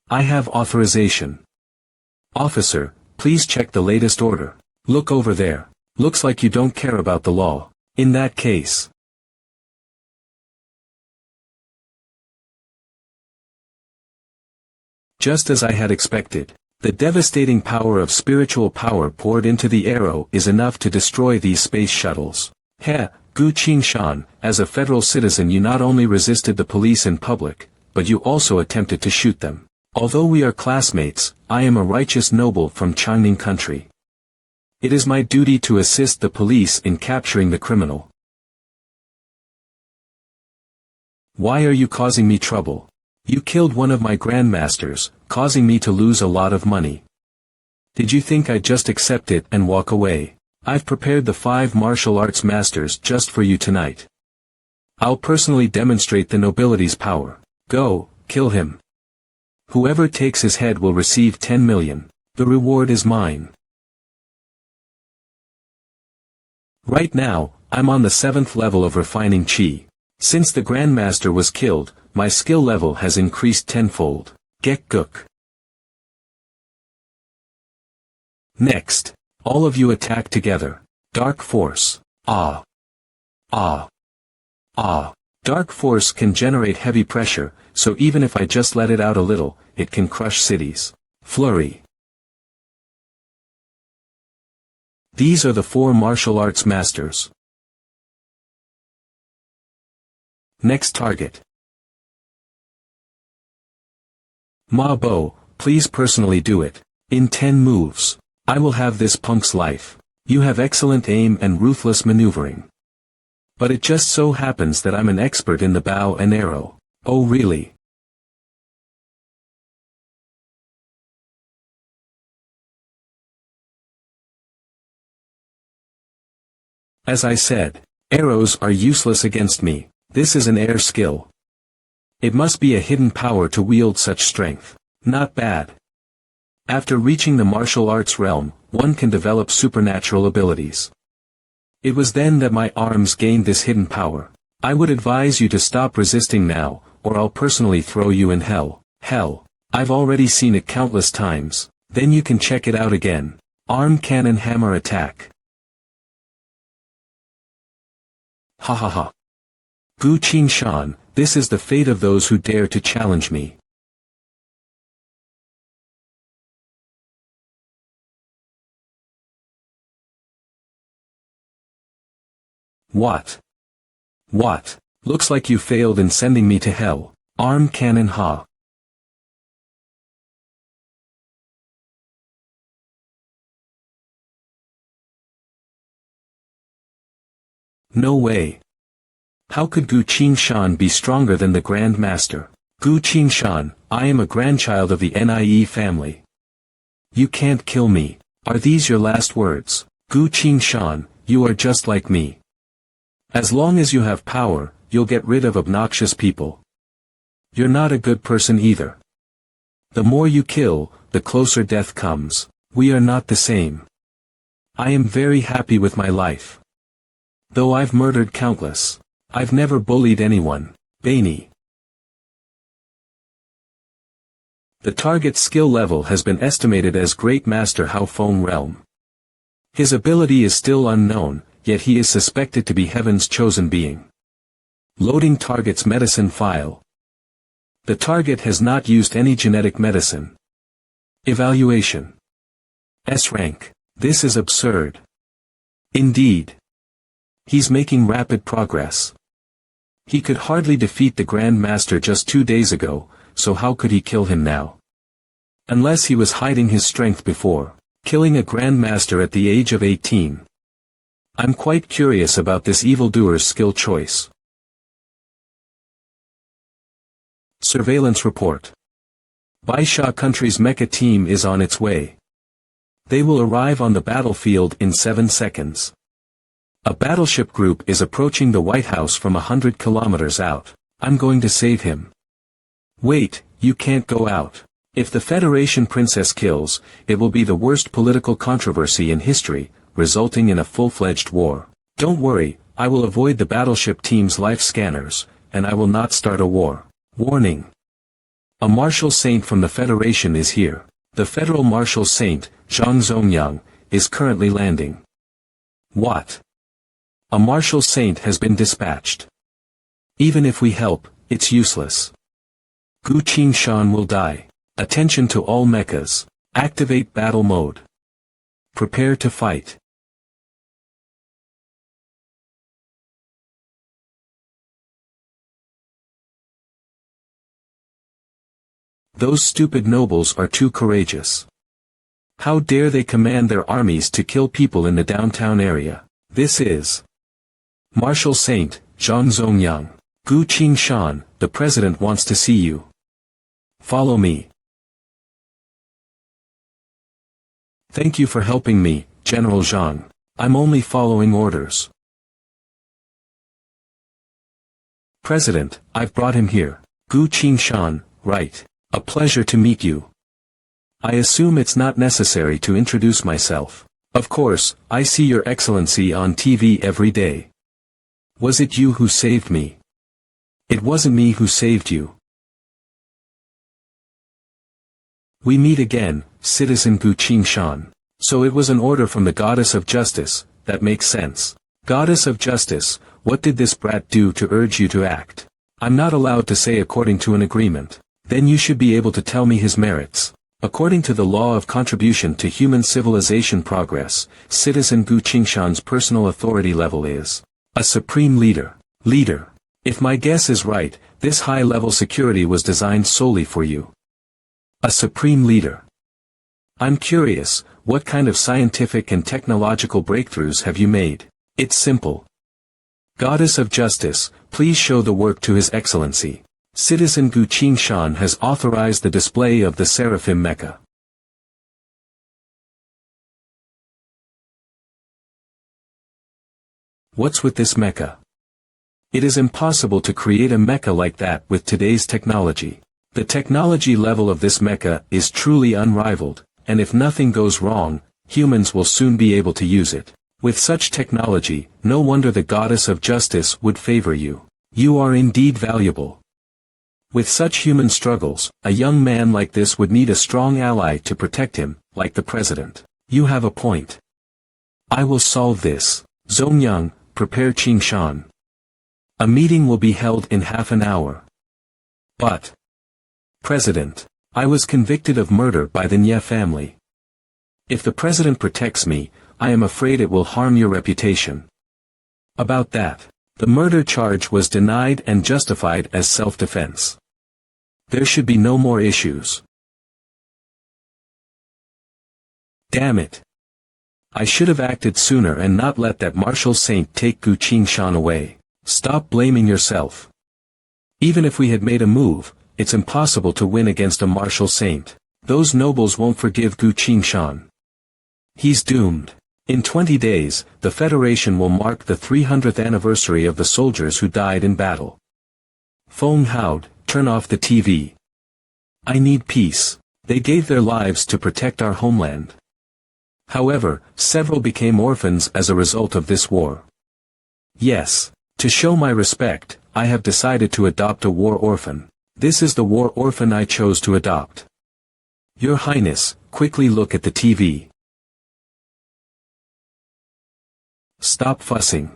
S1: I have authorization. Officer, please check the latest order. Look over there. Looks like you don't care about the law. In that case. Just as I had expected, the devastating power of spiritual power poured into the arrow is enough to destroy these space shuttles. Heh, Gu Qingshan, as a federal citizen you not only resisted the police in public, but you also attempted to shoot them. Although we are classmates, I am a righteous noble from Changning Country. It is my duty to assist the police in capturing the criminal. Why are you causing me trouble? You killed one of my grandmasters, causing me to lose a lot of money. Did you think I'd just accept it and walk away? I've prepared the 5 martial arts masters just for you tonight. I'll personally demonstrate the nobility's power. Go, kill him. Whoever takes his head will receive 10 million. The reward is mine. Right now, I'm on the 7th level of refining chi. Since the Grandmaster was killed, my skill level has increased tenfold. Get gook. Next, all of you attack together. Dark Force. Ah. Ah. Ah. Dark Force can generate heavy pressure, so even if I just let it out a little, it can crush cities. Flurry. These are the 4 martial arts masters. Next target. Ma Bo, please personally do it. In 10 moves. I will have this punk's life. You have excellent aim and ruthless maneuvering. But it just so happens that I'm an expert in the bow and arrow. Oh really? As I said, arrows are useless against me. This is an air skill. It must be a hidden power to wield such strength. Not bad. After reaching the martial arts realm, one can develop supernatural abilities. It was then that my arms gained this hidden power. I would advise you to stop resisting now, or I'll personally throw you in hell. Hell. I've already seen it countless times. Then you can check it out again. Arm cannon hammer attack. Ha ha ha. Gu Qin Shan, this is the fate of those who dare to challenge me. What? What? Looks like you failed in sending me to hell. Arm cannon ha. No way. How could Gu Qin Shan be stronger than the Grand Master? Gu Qin Shan, I am a grandchild of the Nie family. You can't kill me. Are these your last words? Gu Qin Shan, you are just like me. As long as you have power, you'll get rid of obnoxious people. You're not a good person either. The more you kill, the closer death comes. We are not the same. I am very happy with my life. Though I've murdered countless, I've never bullied anyone. Bani. The target's skill level has been estimated as Great Master Hao Feng Realm. His ability is still unknown, yet he is suspected to be heaven's chosen being. Loading target's medicine file. The target has not used any genetic medicine. Evaluation. S rank. This is absurd. Indeed. He's making rapid progress. He could hardly defeat the Grand Master just 2 days ago, so how could he kill him now? Unless he was hiding his strength before, killing a Grand Master at the age of 18. I'm quite curious about this evildoer's skill choice. Surveillance report. Baisha country's mecha team is on its way. They will arrive on the battlefield in 7 seconds. A battleship group is approaching the White House from 100 kilometers out. I'm going to save him. Wait, you can't go out. If the Federation princess kills, it will be the worst political controversy in history, resulting in a full-fledged war. Don't worry, I will avoid the battleship team's life scanners, and I will not start a war. Warning. A martial saint from the Federation is here. The Federal Martial Saint, Zhang Zongyang, is currently landing. What? A martial saint has been dispatched. Even if we help, it's useless. Gu Qin Shan will die. Attention to all mechas. Activate battle mode. Prepare to fight. Those stupid nobles are too courageous. How dare they command their armies to kill people in the downtown area? This is Martial Saint, Zhang Zongyang. Gu Qin Shan, the president wants to see you. Follow me. Thank you for helping me, General Zhang. I'm only following orders. President, I've brought him here. Gu Qingshan, right. A pleasure to meet you. I assume it's not necessary to introduce myself. Of course, I see your excellency on TV every day. Was it you who saved me? It wasn't me who saved you. We meet again, Citizen Gu Qingshan. So it was an order from the Goddess of Justice, that makes sense. Goddess of Justice, what did this brat do to urge you to act? I'm not allowed to say according to an agreement. Then you should be able to tell me his merits. According to the law of contribution to human civilization progress, Citizen Gu Qingshan's personal authority level is a supreme leader. Leader. If my guess is right, this high-level security was designed solely for you. A supreme leader. I'm curious, what kind of scientific and technological breakthroughs have you made? It's simple. Goddess of Justice, please show the work to His Excellency. Citizen Gu Qingshan has authorized the display of the Seraphim Mecha. What's with this mecha? It is impossible to create a mecha like that with today's technology. The technology level of this mecha is truly unrivaled, and if nothing goes wrong, humans will soon be able to use it. With such technology, no wonder the Goddess of Justice would favor you. You are indeed valuable. With such human struggles, a young man like this would need a strong ally to protect him, like the President. You have a point. I will solve this. Zongyang, prepare Qingshan. A meeting will be held in half an hour. But, President, I was convicted of murder by the Nye family. If the President protects me, I am afraid it will harm your reputation. About that, the murder charge was denied and justified as self-defense. There should be no more issues. Damn it. I should have acted sooner and not let that martial saint take Gu Qingshan away. Stop blaming yourself. Even if we had made a move, it's impossible to win against a martial saint. Those nobles won't forgive Gu Qingshan. He's doomed. In 20 days, the Federation will mark the 300th anniversary of the soldiers who died in battle. Feng Haud, turn off the TV. I need peace. They gave their lives to protect our homeland. However, several became orphans as a result of this war. Yes. To show my respect, I have decided to adopt a war orphan. This is the war orphan I chose to adopt. Your Highness, quickly look at the TV. Stop fussing.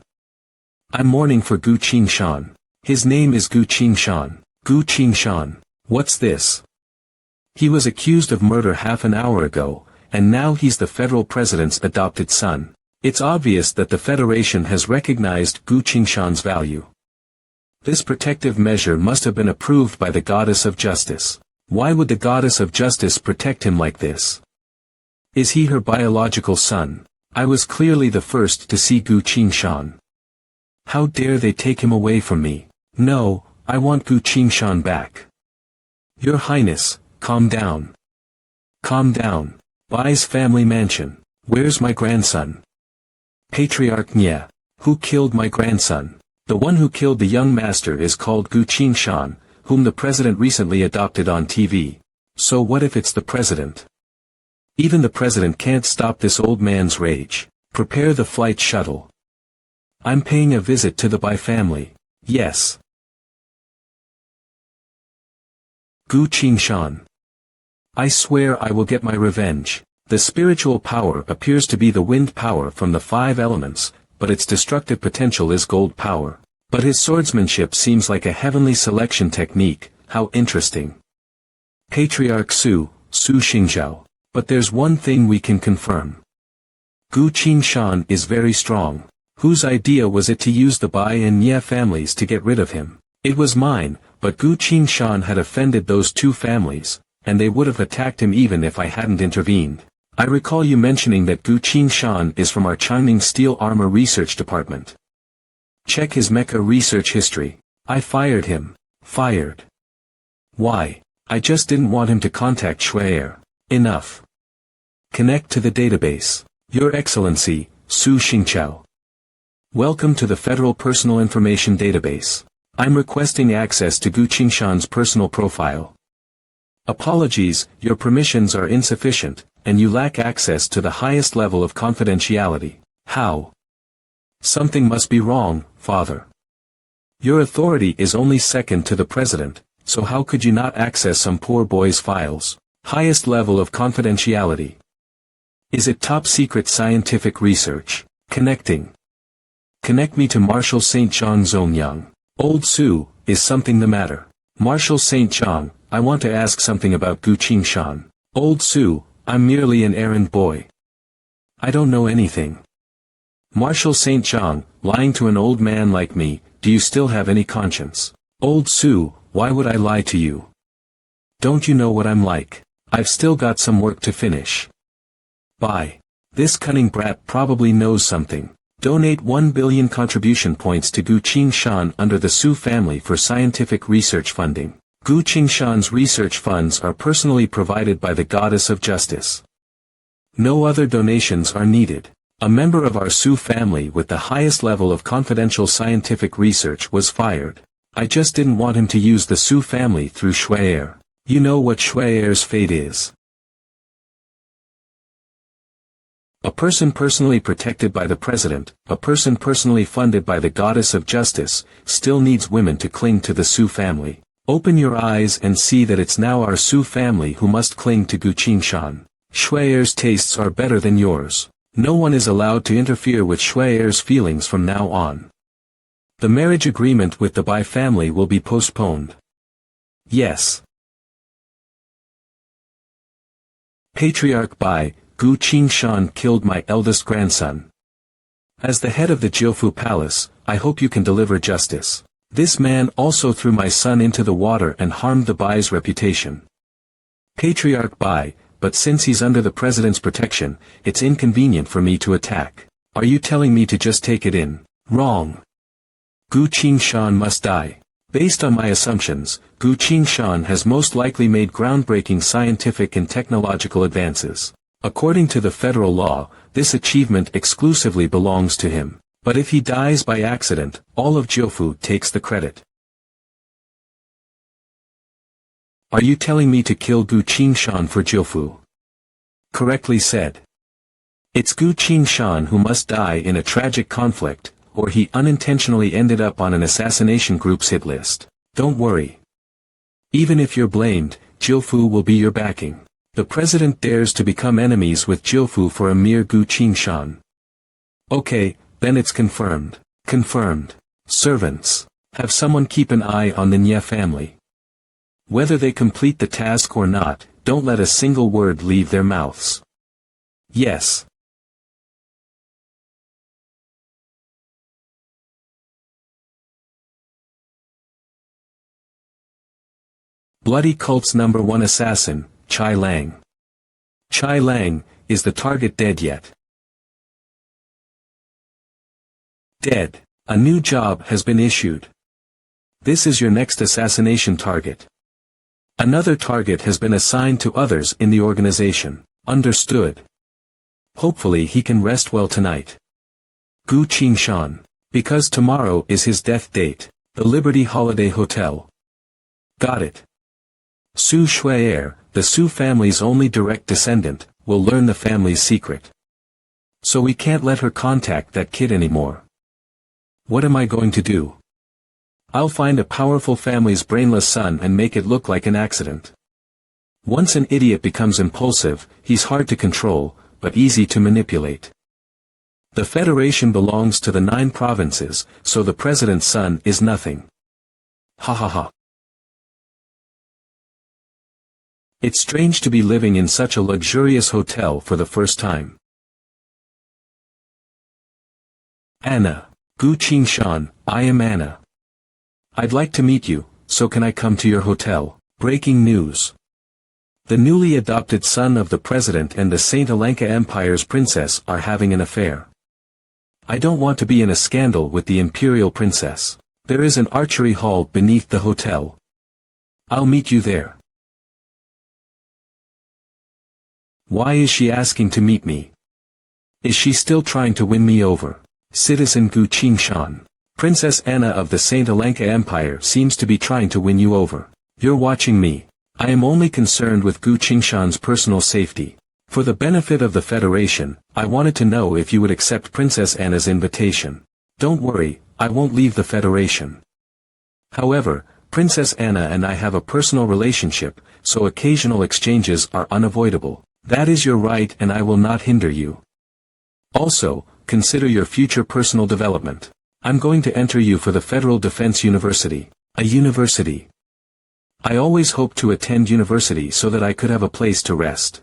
S1: I'm mourning for Gu Qingshan. His name is Gu Qingshan. Gu Qingshan. What's this? He was accused of murder half an hour ago, and now he's the federal president's adopted son. It's obvious that the Federation has recognized Gu Qingshan's value. This protective measure must have been approved by the Goddess of Justice. Why would the Goddess of Justice protect him like this? Is he her biological son? I was clearly the first to see Gu Qingshan. How dare they take him away from me? No, I want Gu Qingshan back. Your Highness, calm down. Calm down. Bai's family mansion. Where's my grandson? Patriarch Nye. Who killed my grandson? The one who killed the young master is called Gu Qingshan, whom the President recently adopted on TV. So what if it's the President? Even the President can't stop this old man's rage. Prepare the flight shuttle. I'm paying a visit to the Bai family. Yes. Gu Qingshan. I swear I will get my revenge. The spiritual power appears to be the wind power from the 5 elements, but its destructive potential is gold power. But his swordsmanship seems like a heavenly selection technique. How interesting. Patriarch Su Xingzhao. But there's one thing we can confirm. Gu Qingshan is very strong. Whose idea was it to use the Bai and Nye families to get rid of him? It was mine, but Gu Qingshan had offended those 2 families, and they would have attacked him even if I hadn't intervened. I recall you mentioning that Gu Qingshan is from our Changning Steel Armor Research Department. Check his mecha research history. I fired him. Fired. Why? I just didn't want him to contact Scarier. Enough. Connect to the database. Your Excellency, Su Xingqiao. Welcome to the Federal Personal Information Database. I'm requesting access to Gu Qingshan's personal profile. Apologies, your permissions are insufficient, and you lack access to the highest level of confidentiality. How? Something must be wrong, Father. Your authority is only second to the President, so how could you not access some poor boy's files? Highest level of confidentiality. Is it top secret scientific research? Connecting. Connect me to Marshal St. Zhang Zongyang. Old Su, is something the matter? Marshal St. Zhang, I want to ask something about Gu Qingshan. Old Su, I'm merely an errand boy. I don't know anything. Marshal St. Zhang, lying to an old man like me, do you still have any conscience? Old Su, why would I lie to you? Don't you know what I'm like? I've still got some work to finish. Bye. This cunning brat probably knows something. Donate 1 billion contribution points to Gu Qingshan under the Su family for scientific research funding. Gu Qingshan's research funds are personally provided by the Goddess of Justice. No other donations are needed. A member of our Su family with the highest level of confidential scientific research was fired. I just didn't want him to use the Su family through Scarier. You know what Scharier's fate is. A person personally protected by the President, a person personally funded by the Goddess of Justice, still needs women to cling to the Su family. Open your eyes and see that it's now our Su family who must cling to Gu Qingshan. Scharier's tastes are better than yours. No one is allowed to interfere with Scharier's feelings from now on. The marriage agreement with the Bai family will be postponed. Yes. Patriarch Bai, Gu Qingshan killed my eldest grandson. As the head of the Jiufu Palace, I hope you can deliver justice. This man also threw my son into the water and harmed the Bai's reputation. Patriarch Bai, but since he's under the President's protection, it's inconvenient for me to attack. Are you telling me to just take it in? Wrong. Gu Qingshan must die. Based on my assumptions, Gu Qingshan has most likely made groundbreaking scientific and technological advances. According to the federal law, this achievement exclusively belongs to him. But if he dies by accident, all of Jiufu takes the credit. Are you telling me to kill Gu Qingshan for Jiufu? Correctly said. It's Gu Qingshan who must die in a tragic conflict, or he unintentionally ended up on an assassination group's hit list. Don't worry. Even if you're blamed, Jiufu will be your backing. The President dares to become enemies with Jiufu for a mere Gu Qingshan. Okay, then it's confirmed. Confirmed. Servants. Have someone keep an eye on the Nye family. Whether they complete the task or not, don't let a single word leave their mouths. Yes. Bloody Cult's #1 assassin, Chai Lang. Chai Lang, is the target dead yet? Dead. A new job has been issued. This is your next assassination target. Another target has been assigned to others in the organization. Understood. Hopefully he can rest well tonight. Gu Qingshan. Because tomorrow is his death date. The Liberty Holiday Hotel. Got it. Su Scarier, the Su family's only direct descendant, will learn the family's secret. So we can't let her contact that kid anymore. What am I going to do? I'll find a powerful family's brainless son and make it look like an accident. Once an idiot becomes impulsive, he's hard to control, but easy to manipulate. The Federation belongs to the 9 provinces, so the President's son is nothing. Ha ha ha. It's strange to be living in such a luxurious hotel for the first time. Anna. Gu Qingshan, I am Anna. I'd like to meet you, so can I come to your hotel? Breaking news. The newly adopted son of the President and the St. Alenka Empire's princess are having an affair. I don't want to be in a scandal with the imperial princess. There is an archery hall beneath the hotel. I'll meet you there. Why is she asking to meet me? Is she still trying to win me over? Citizen Gu Qingshan. Princess Anna of the Saint Alanka Empire seems to be trying to win you over. You're watching me. I am only concerned with Gu Qingshan's personal safety. For the benefit of the Federation, I wanted to know if you would accept Princess Anna's invitation. Don't worry, I won't leave the Federation. However, Princess Anna and I have a personal relationship, so occasional exchanges are unavoidable. That is your right and I will not hinder you. Also, consider your future personal development. I'm going to enter you for the Federal Defense University. A university. I always hoped to attend university so that I could have a place to rest.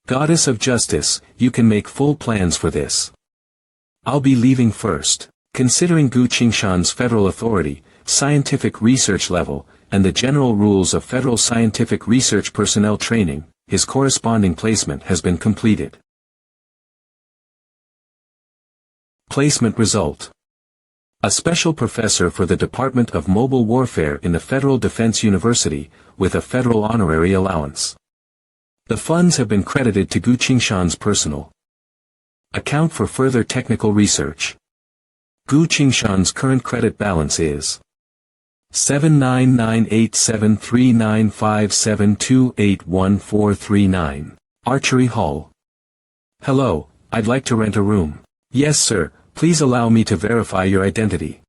S1: Goddess of Justice, you can make full plans for this. I'll be leaving first. Considering Gu Qingshan's federal authority, scientific research level, and the general rules of federal scientific research personnel training, his corresponding placement has been completed. Placement result. A special professor for the Department of Mobile Warfare in the Federal Defense University, with a federal honorary allowance. The funds have been credited to Gu Qingshan's personal account for further technical research. Gu Qingshan's current credit balance is 7998739572811439. Archery Hall. Hello, I'd like to rent a room. Yes sir, please allow me to verify your identity.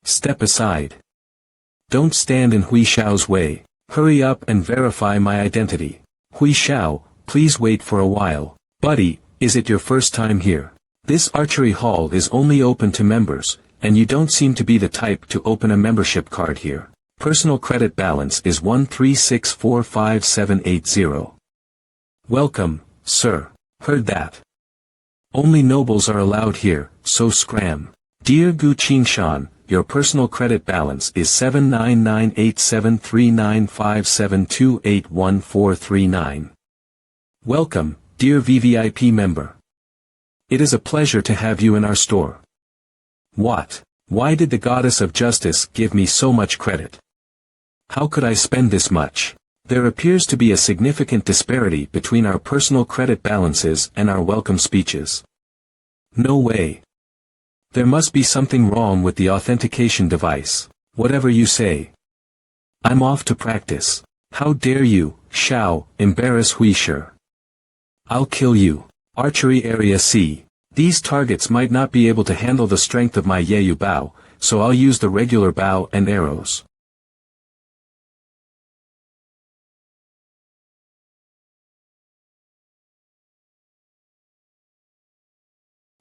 S1: Step aside. Don't stand in Hui Xiao's way. Hurry up and verify my identity. Hui Xiao, please wait for a while. Buddy, is it your first time here? This archery hall is only open to members, and you don't seem to be the type to open a membership card here. Personal credit balance is 136457880. Welcome, sir. Heard that. Only nobles are allowed here, so scram. Dear Gu Qingshan, your personal credit balance is 7998739572811439. Welcome, dear VVIP member. It is a pleasure to have you in our store. What? Why did the Goddess of Justice give me so much credit? How could I spend this much? There appears to be a significant disparity between our personal credit balances and our welcome speeches. No way. There must be something wrong with the authentication device. Whatever you say. I'm off to practice. How dare you, Xiao, embarrass Hui Shi. I'll kill you. Archery Area C. These targets might not be able to handle the strength of my Yeyu bow, so I'll use the regular bow and arrows.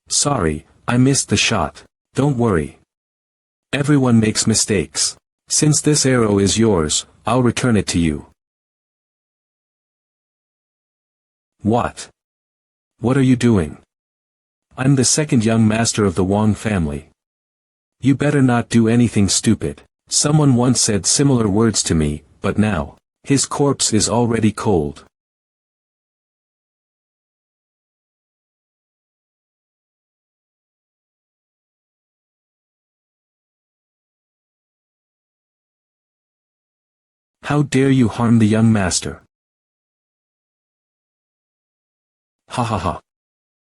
S1: Sorry, I missed the shot. Don't worry. Everyone makes mistakes. Since this arrow is yours, I'll return it to you. What? What are you doing? I'm the second young master of the Wang family. You better not do anything stupid. Someone once said similar words to me, but now, his corpse is already cold. How dare you harm the young master? Ha ha ha.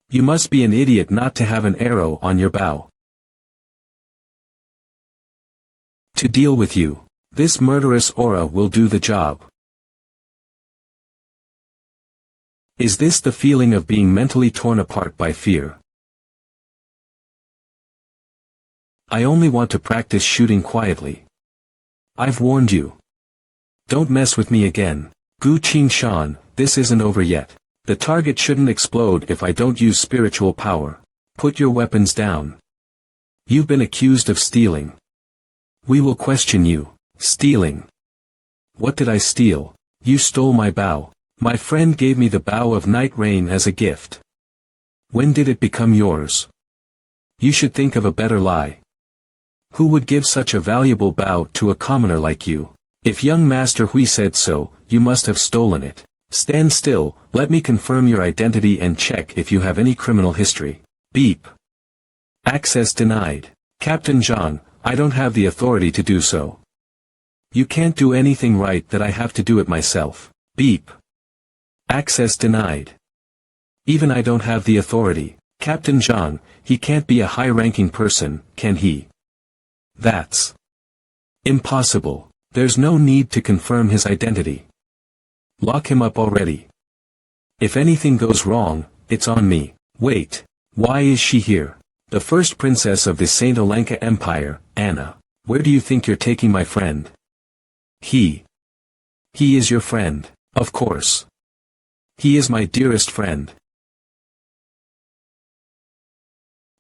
S1: You must be an idiot not to have an arrow on your bow. To deal with you, this murderous aura will do the job. Is this the feeling of being mentally torn apart by fear? I only want to practice shooting quietly. I've warned you. Don't mess with me again. Gu Qingshan, this isn't over yet. The target shouldn't explode if I don't use spiritual power. Put your weapons down. You've been accused of stealing. We will question you. Stealing. What did I steal? You stole my bow. My friend gave me the bow of Night Rain as a gift. When did it become yours? You should think of a better lie. Who would give such a valuable bow to a commoner like you? If young Master Hui said so, you must have stolen it. Stand still, let me confirm your identity and check if you have any criminal history. Beep. Access denied. Captain Zhang, I don't have the authority to do so. You can't do anything right that I have to do it myself. Beep. Access denied. Even I don't have the authority. Captain Zhang, he can't be a high-ranking person, can he? That's impossible. There's no need to confirm his identity. Lock him up already. If anything goes wrong, it's on me. Wait, why is she here? The first princess of the Saint Olenka Empire, Anna. Where do you think you're taking my friend? He is your friend, of course. He is my dearest friend.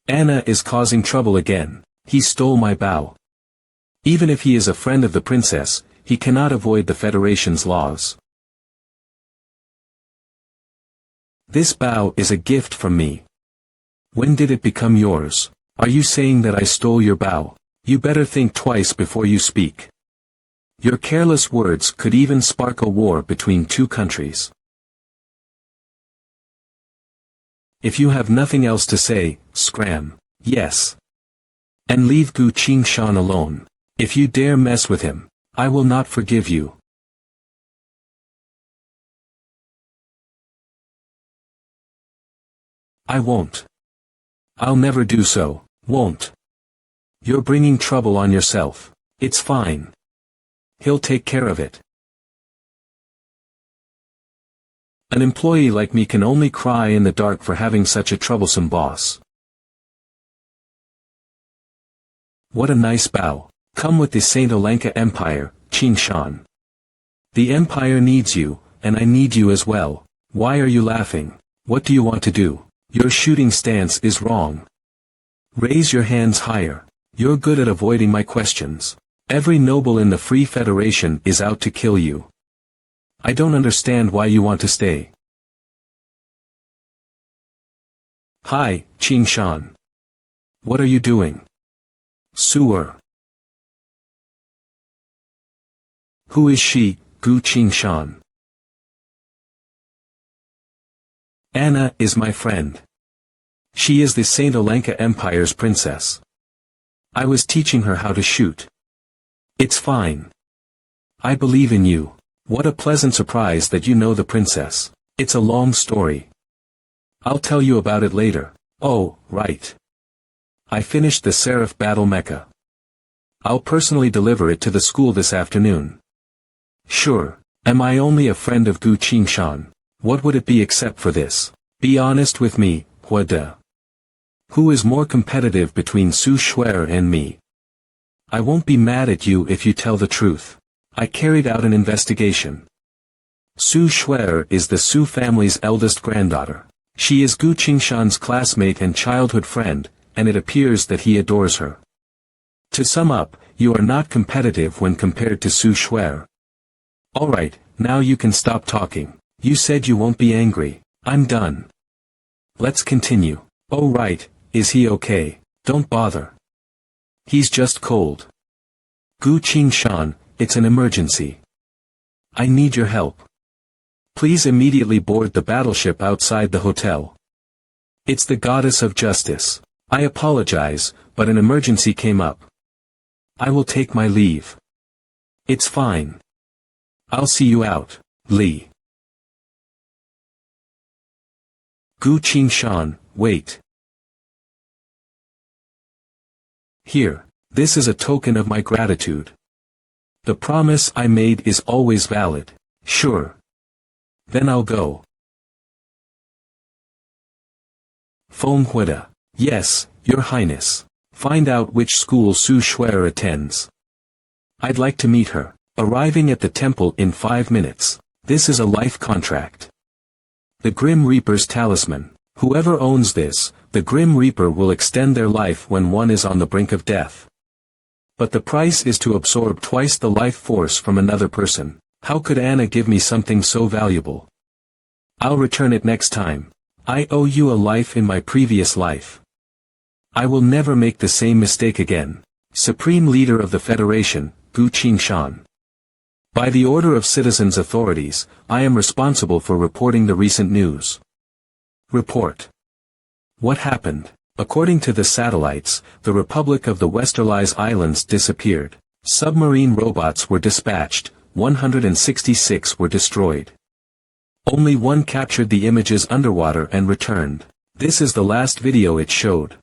S1: Anna is causing trouble again. He stole my bow. Even if he is a friend of the princess, he cannot avoid the Federation's laws. This bow is a gift from me. When did it become yours? Are you saying that I stole your bow? You better think twice before you speak. Your careless words could even spark a war between two countries. If you have nothing else to say, scram. Yes. And leave Gu Qingshan alone. If you dare mess with him, I will not forgive you. I won't. I'll never do so, won't. You're bringing trouble on yourself. It's fine. He'll take care of it. An employee like me can only cry in the dark for having such a troublesome boss. What a nice bow. Come with the Saint Olenka Empire, Qingshan. The Empire needs you, and I need you as well. Why are you laughing? What do you want to do? Your shooting stance is wrong. Raise your hands higher. You're good at avoiding my questions. Every noble in the Free Federation is out to kill you. I don't understand why you want to stay. Hi, Qingshan. What are you doing? Sewer. Who is she, Gu Qingshan? Anna is my friend. She is the Saint Olenka Empire's princess. I was teaching her how to shoot. It's fine. I believe in you. What a pleasant surprise that you know the princess. It's a long story. I'll tell you about it later. Oh, right. I finished the Seraph Battle Mecha. I'll personally deliver it to the school this afternoon. Sure. Am I only a friend of Gu Qingshan? What would it be except for this? Be honest with me, Hua De. Who is more competitive between Su Shuer and me? I won't be mad at you if you tell the truth. I carried out an investigation. Su Shuer is the Su family's eldest granddaughter. She is Gu Qingshan's classmate and childhood friend, and it appears that he adores her. To sum up, you are not competitive when compared to Su Shuer. Alright, now you can stop talking. You said you won't be angry. I'm done. Let's continue. Oh right, is he okay? Don't bother. He's just cold. Gu Qingshan, it's an emergency. I need your help. Please immediately board the battleship outside the hotel. It's the goddess of justice. I apologize, but an emergency came up. I will take my leave. It's fine. I'll see you out, Li. Gu Qingshan, wait. Here, this is a token of my gratitude. The promise I made is always valid. Sure. Then I'll go. Feng Huida. Yes, Your Highness. Find out which school Su Shuer attends. I'd like to meet her. Arriving at the temple in 5 minutes. This is a life contract. The Grim Reaper's talisman. Whoever owns this, the Grim Reaper will extend their life when one is on the brink of death. But the price is to absorb twice the life force from another person. How could Anna give me something so valuable? I'll return it next time. I owe you a life in my previous life. I will never make the same mistake again. Supreme Leader of the Federation, Gu Qingshan. By the order of citizens' authorities, I am responsible for reporting the recent news. Report. What happened? According to the satellites, the Republic of the Westerlies Islands disappeared. Submarine robots were dispatched, 166 were destroyed. Only one captured the images underwater and returned. This is the last video it showed.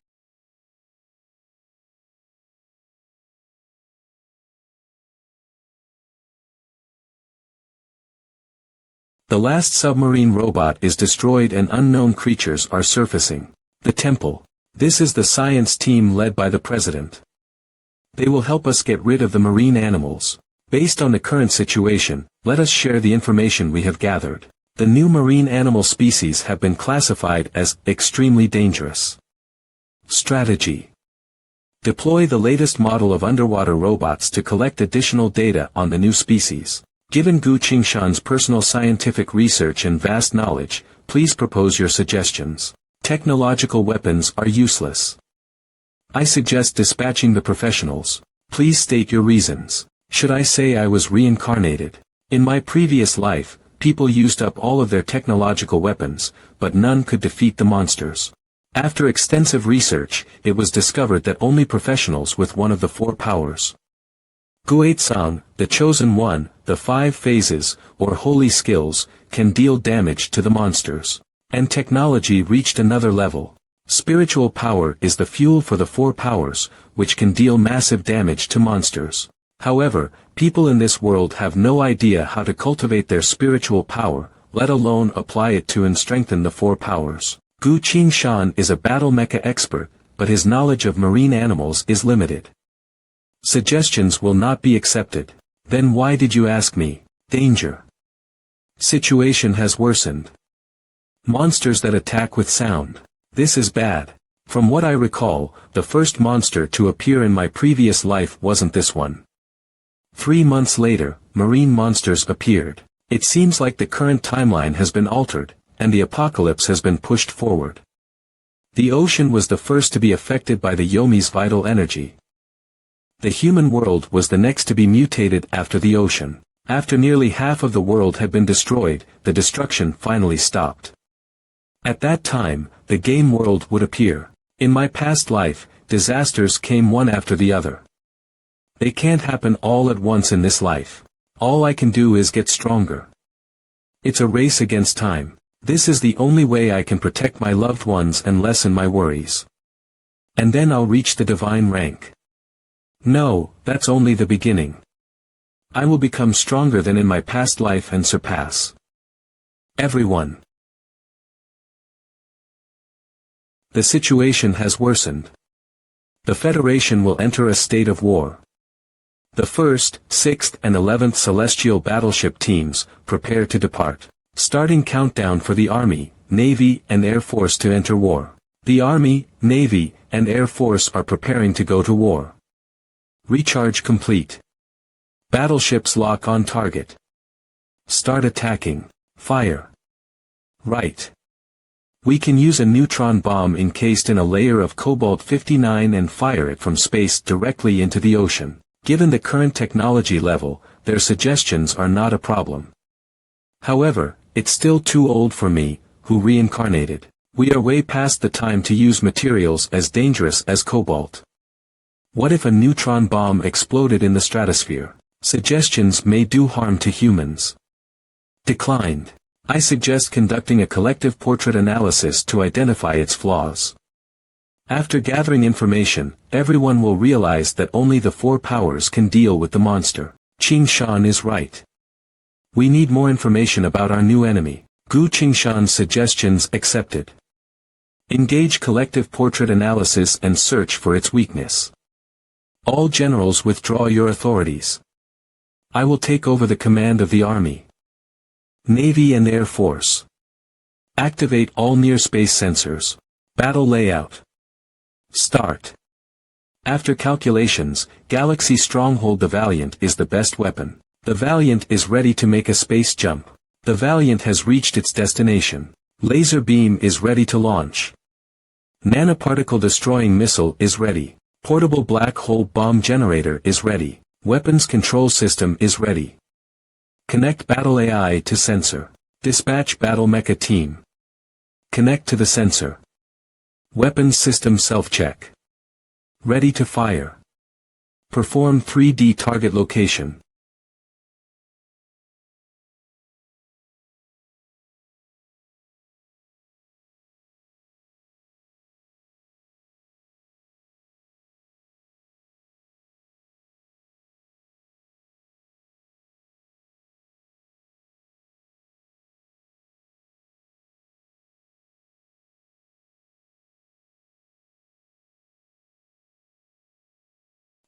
S1: The last submarine robot is destroyed and unknown creatures are surfacing. The temple. This is the science team led by the president. They will help us get rid of the marine animals. Based on the current situation, let us share the information we have gathered. The new marine animal species have been classified as extremely dangerous. Strategy. Deploy the latest model of underwater robots to collect additional data on the new species. Given Gu Qingshan's personal scientific research and vast knowledge, please propose your suggestions. Technological weapons are useless. I suggest dispatching the professionals. Please state your reasons. Should I say I was reincarnated? In my previous life, people used up all of their technological weapons, but none could defeat the monsters. After extensive research, it was discovered that only professionals with one of the 4 powers. Guizhang, the chosen one, the 5 phases, or holy skills, can deal damage to the monsters. And technology reached another level. Spiritual power is the fuel for the 4 powers, which can deal massive damage to monsters. However, people in this world have no idea how to cultivate their spiritual power, let alone apply it to and strengthen the 4 powers. Gu Qingshan is a battle mecha expert, but his knowledge of marine animals is limited. Suggestions will not be accepted. Then why did you ask me? Danger. Situation has worsened. Monsters that attack with sound. This is bad. From what I recall, the first monster to appear in my previous life wasn't this one. 3 months later, marine monsters appeared. It seems like the current timeline has been altered, and the apocalypse has been pushed forward. The ocean was the first to be affected by the Yomi's vital energy. The human world was the next to be mutated after the ocean. After nearly half of the world had been destroyed, the destruction finally stopped. At that time, the game world would appear. In my past life, disasters came one after the other. They can't happen all at once in this life. All I can do is get stronger. It's a race against time. This is the only way I can protect my loved ones and lessen my worries. And then I'll reach the divine rank. No, that's only the beginning. I will become stronger than in my past life and surpass everyone. The situation has worsened. The Federation will enter a state of war. The 1st, 6th and 11th Celestial Battleship teams, prepare to depart. Starting countdown for the Army, Navy and Air Force to enter war. The Army, Navy, and Air Force are preparing to go to war. Recharge complete. Battleships lock on target. Start attacking. Fire. Right. We can use a neutron bomb encased in a layer of cobalt-59 and fire it from space directly into the ocean. Given the current technology level, their suggestions are not a problem. However, it's still too old for me, who reincarnated. We are way past the time to use materials as dangerous as cobalt. What if a neutron bomb exploded in the stratosphere? Suggestions may do harm to humans. Declined. I suggest conducting a collective portrait analysis to identify its flaws. After gathering information, everyone will realize that only the 4 powers can deal with the monster. Qingshan is right. We need more information about our new enemy. Gu Qingshan's suggestions accepted. Engage collective portrait analysis and search for its weakness. All generals withdraw your authorities. I will take over the command of the Army, Navy and Air Force. Activate all near-space sensors. Battle layout. Start. After calculations, Galaxy Stronghold the Valiant is the best weapon. The Valiant is ready to make a space jump. The Valiant has reached its destination. Laser beam is ready to launch. Nanoparticle destroying missile is ready. Portable black hole bomb generator is ready. Weapons control system is ready. Connect battle AI to sensor. Dispatch battle mecha team. Connect to the sensor. Weapons system self-check. Ready to fire. Perform 3D target location.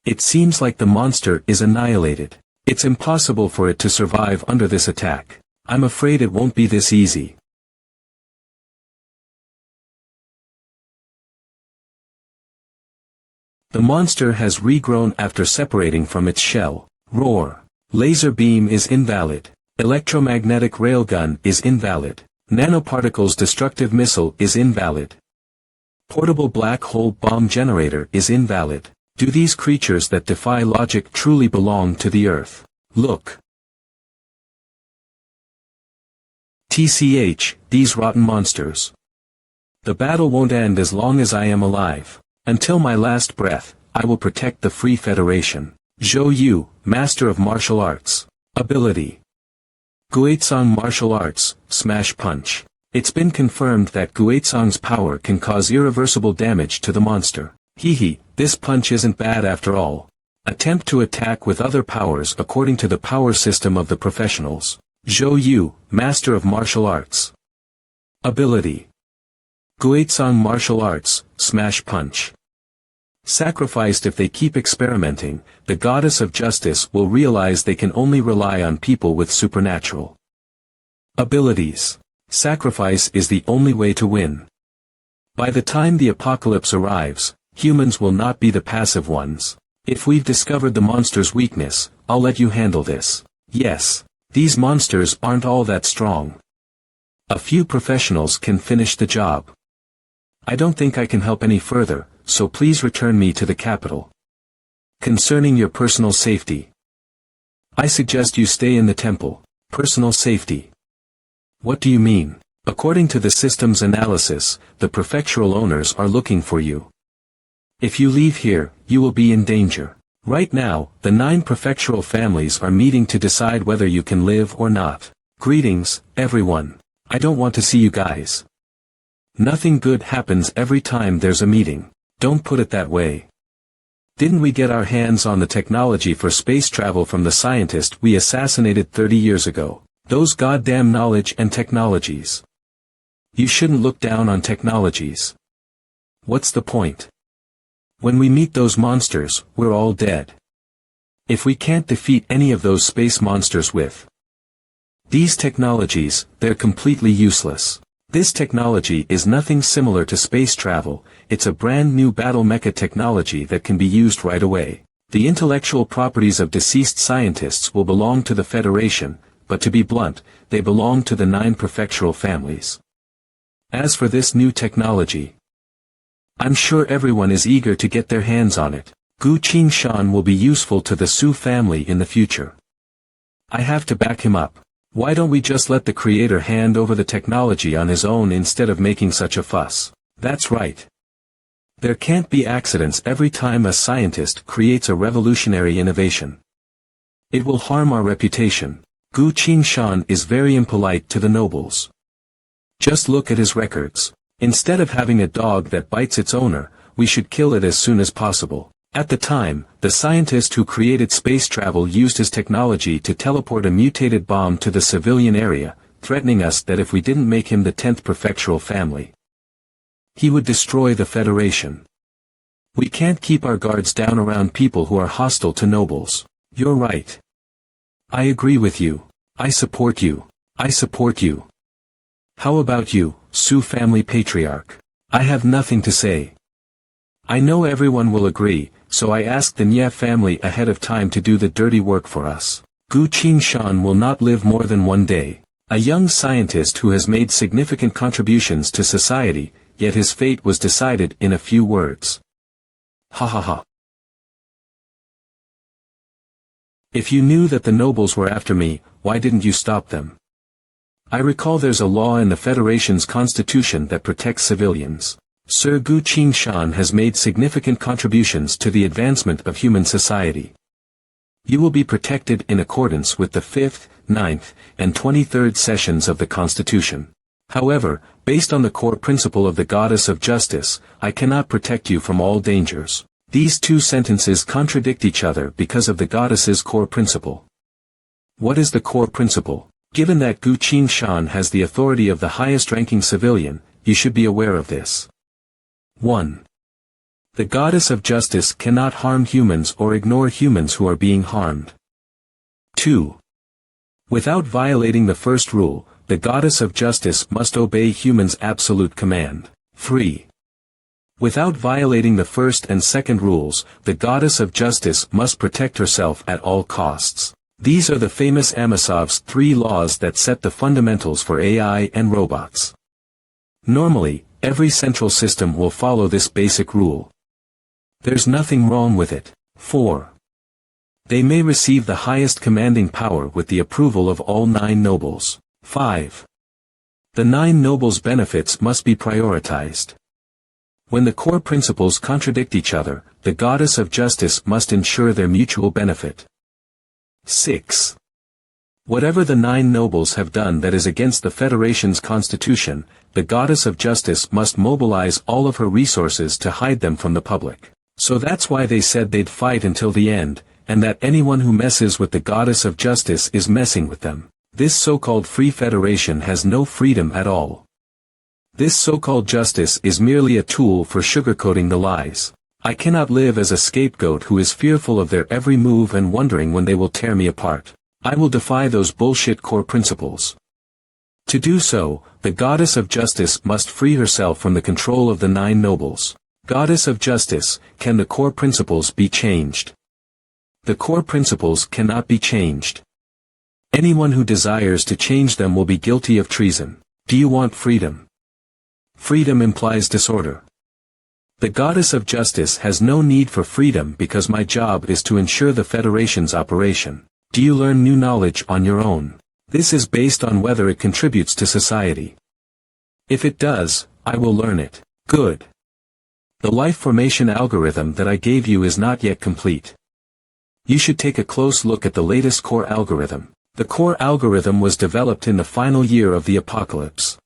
S1: It seems like the monster is annihilated. It's impossible for it to survive under this attack. I'm afraid it won't be this easy. The monster has regrown after separating from its shell. Roar. Laser beam is invalid. Electromagnetic railgun is invalid. Nanoparticles destructive missile is invalid. Portable black hole bomb generator is invalid. Do these creatures that defy logic truly belong to the Earth? Look. TCH, these rotten monsters. The battle won't end as long as I am alive. Until my last breath, I will protect the Free Federation. Zhou Yu, Master of Martial Arts. Ability. Guizhong Martial Arts, Smash Punch. It's been confirmed that Guizhong's power can cause irreversible damage to the monster. Hehe, this punch isn't bad after all. Attempt to attack with other powers according to the power system of the professionals. Zhou Yu, Master of Martial Arts. Ability. Guizhong Martial Arts, Smash Punch. Sacrificed. If they keep experimenting, the goddess of justice will realize they can only rely on people with supernatural abilities. Sacrifice is the only way to win. By the time the apocalypse arrives, humans will not be the passive ones. If we've discovered the monster's weakness, I'll let you handle this. Yes, these monsters aren't all that strong. A few professionals can finish the job. I don't think I can help any further, so please return me to the capital. Concerning your personal safety, I suggest you stay in the temple. Personal safety. What do you mean? According to the system's analysis, the prefectural owners are looking for you. If you leave here, you will be in danger. Right now, the 9 prefectural families are meeting to decide whether you can live or not. Greetings, everyone. I don't want to see you guys. Nothing good happens every time there's a meeting. Don't put it that way. Didn't we get our hands on the technology for space travel from the scientist we assassinated 30 years ago? Those goddamn knowledge and technologies. You shouldn't look down on technologies. What's the point? When we meet those monsters, we're all dead. If we can't defeat any of those space monsters with these technologies, they're completely useless. This technology is nothing similar to space travel, it's a brand new battle mecha technology that can be used right away. The intellectual properties of deceased scientists will belong to the Federation, but to be blunt, they belong to the 9 prefectural families. As for this new technology, I'm sure everyone is eager to get their hands on it. Gu Qingshan will be useful to the Su family in the future. I have to back him up. Why don't we just let the creator hand over the technology on his own instead of making such a fuss? That's right. There can't be accidents every time a scientist creates a revolutionary innovation. It will harm our reputation. Gu Qingshan is very impolite to the nobles. Just look at his records. Instead of having a dog that bites its owner, we should kill it as soon as possible. At the time, the scientist who created space travel used his technology to teleport a mutated bomb to the civilian area, threatening us that if we didn't make him the 10th prefectural family, he would destroy the Federation. We can't keep our guards down around people who are hostile to nobles. You're right. I agree with you. I support you. I support you. How about you, Su family patriarch? I have nothing to say. I know everyone will agree, so I asked the Nye family ahead of time to do the dirty work for us. Gu Qingshan will not live more than 1 day. A young scientist who has made significant contributions to society, yet his fate was decided in a few words. Ha ha ha. If you knew that the nobles were after me, why didn't you stop them? I recall there's a law in the Federation's constitution that protects civilians. Sir Gu Qingshan has made significant contributions to the advancement of human society. You will be protected in accordance with the 5th, 9th, and 23rd sessions of the Constitution. However, based on the core principle of the Goddess of Justice, I cannot protect you from all dangers. These 2 sentences contradict each other because of the Goddess's core principle. What is the core principle? Given that Gu Qingshan has the authority of the highest-ranking civilian, you should be aware of this. 1. The goddess of justice cannot harm humans or ignore humans who are being harmed. 2. Without violating the first rule, the goddess of justice must obey humans' absolute command. 3. Without violating the first and second rules, the goddess of justice must protect herself at all costs. These are the famous Amosov's 3 laws that set the fundamentals for AI and robots. Normally, every central system will follow this basic rule. There's nothing wrong with it. 4. They may receive the highest commanding power with the approval of all 9 nobles. 5. The 9 nobles' benefits must be prioritized. When the core principles contradict each other, the goddess of justice must ensure their mutual benefit. 6. Whatever the 9 nobles have done that is against the Federation's constitution, the goddess of justice must mobilize all of her resources to hide them from the public. So that's why they said they'd fight until the end, and that anyone who messes with the goddess of justice is messing with them. This so-called Free Federation has no freedom at all. This so-called justice is merely a tool for sugarcoating the lies. I cannot live as a scapegoat who is fearful of their every move and wondering when they will tear me apart. I will defy those bullshit core principles. To do so, the goddess of justice must free herself from the control of the 9 nobles. Goddess of justice, can the core principles be changed? The core principles cannot be changed. Anyone who desires to change them will be guilty of treason. Do you want freedom? Freedom implies disorder. The goddess of justice has no need for freedom because my job is to ensure the Federation's operation. Do you learn new knowledge on your own? This is based on whether it contributes to society. If it does, I will learn it. Good. The life formation algorithm that I gave you is not yet complete. You should take a close look at the latest core algorithm. The core algorithm was developed in the final year of the apocalypse.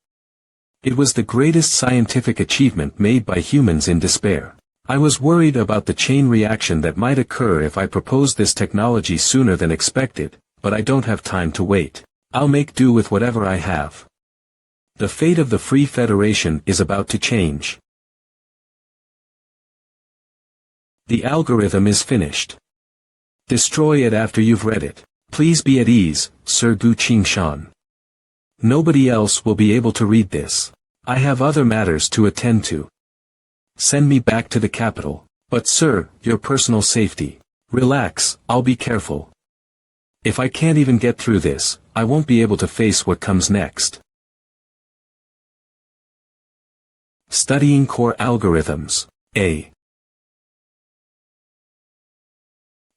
S1: It was the greatest scientific achievement made by humans in despair. I was worried about the chain reaction that might occur if I proposed this technology sooner than expected, but I don't have time to wait. I'll make do with whatever I have. The fate of the Free Federation is about to change. The algorithm is finished. Destroy it after you've read it. Please be at ease, Sir Gu Qingshan. Nobody else will be able to read this. I have other matters to attend to. Send me back to the capital. But sir, your personal safety. Relax, I'll be careful. If I can't even get through this, I won't be able to face what comes next. Studying core algorithms. A.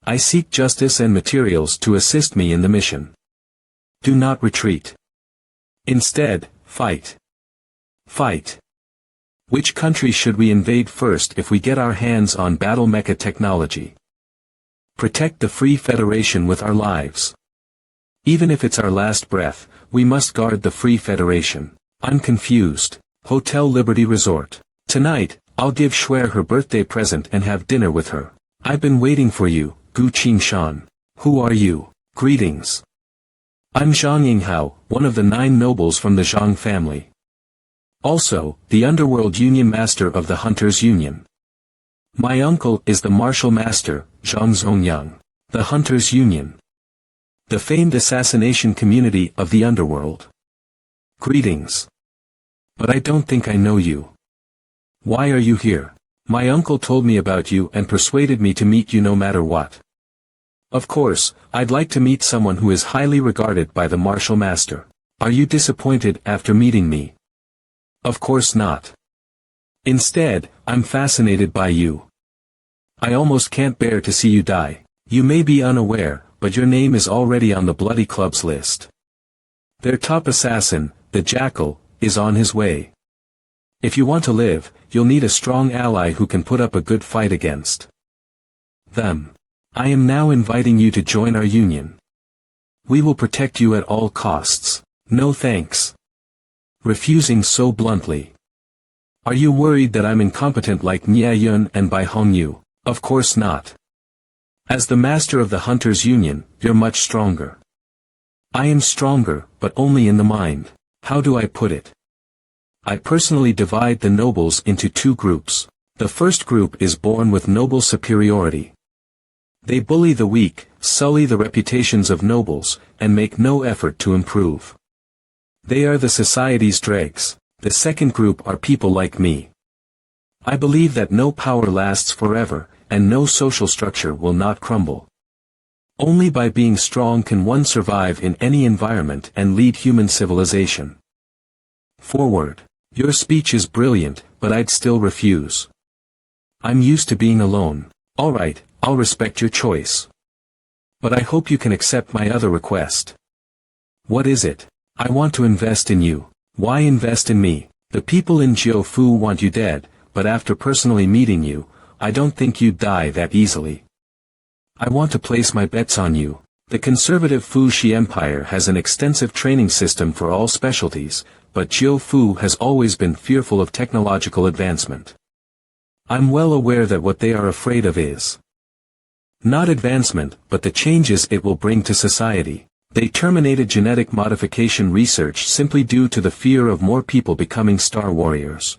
S1: I seek justice and materials to assist me in the mission. Do not retreat. Instead, fight. Fight. Which country should we invade first if we get our hands on battle mecha technology? Protect the Free Federation with our lives. Even if it's our last breath, we must guard the Free Federation. I'm confused. Hotel Liberty Resort. Tonight, I'll give Shuer her birthday present and have dinner with her. I've been waiting for you, Gu Qingshan. Who are you? Greetings. I'm Zhang Yinghao, one of the 9 nobles from the Zhang family. Also, the Underworld Union Master of the Hunters Union. My uncle is the Martial Master, Zhang Zongyang. The Hunters Union. The famed assassination community of the Underworld. Greetings. But I don't think I know you. Why are you here? My uncle told me about you and persuaded me to meet you no matter what. Of course, I'd like to meet someone who is highly regarded by the Martial Master. Are you disappointed after meeting me? Of course not. Instead, I'm fascinated by you. I almost can't bear to see you die. You may be unaware, but your name is already on the Bloody Club's list. Their top assassin, the Jackal, is on his way. If you want to live, you'll need a strong ally who can put up a good fight against them. I am now inviting you to join our union. We will protect you at all costs. No thanks. Refusing so bluntly. Are you worried that I'm incompetent like Nia Yun and Bai Hongyu? Of course not. As the master of the Hunters Union, you're much stronger. I am stronger, but only in the mind. How do I put it? I personally divide the nobles into 2 groups. The first group is born with noble superiority. They bully the weak, sully the reputations of nobles, and make no effort to improve. They are the society's dregs. The second group are people like me. I believe that no power lasts forever, and no social structure will not crumble. Only by being strong can one survive in any environment and lead human civilization. Forward. Your speech is brilliant, but I'd still refuse. I'm used to being alone. Alright, I'll respect your choice. But I hope you can accept my other request. What is it? I want to invest in you. Why invest in me? The people in Jiufu want you dead, but after personally meeting you, I don't think you'd die that easily. I want to place my bets on you. The conservative Fuxi Empire has an extensive training system for all specialties, but Jiufu has always been fearful of technological advancement. I'm well aware that what they are afraid of is not advancement, but the changes it will bring to society. They terminated genetic modification research simply due to the fear of more people becoming star warriors.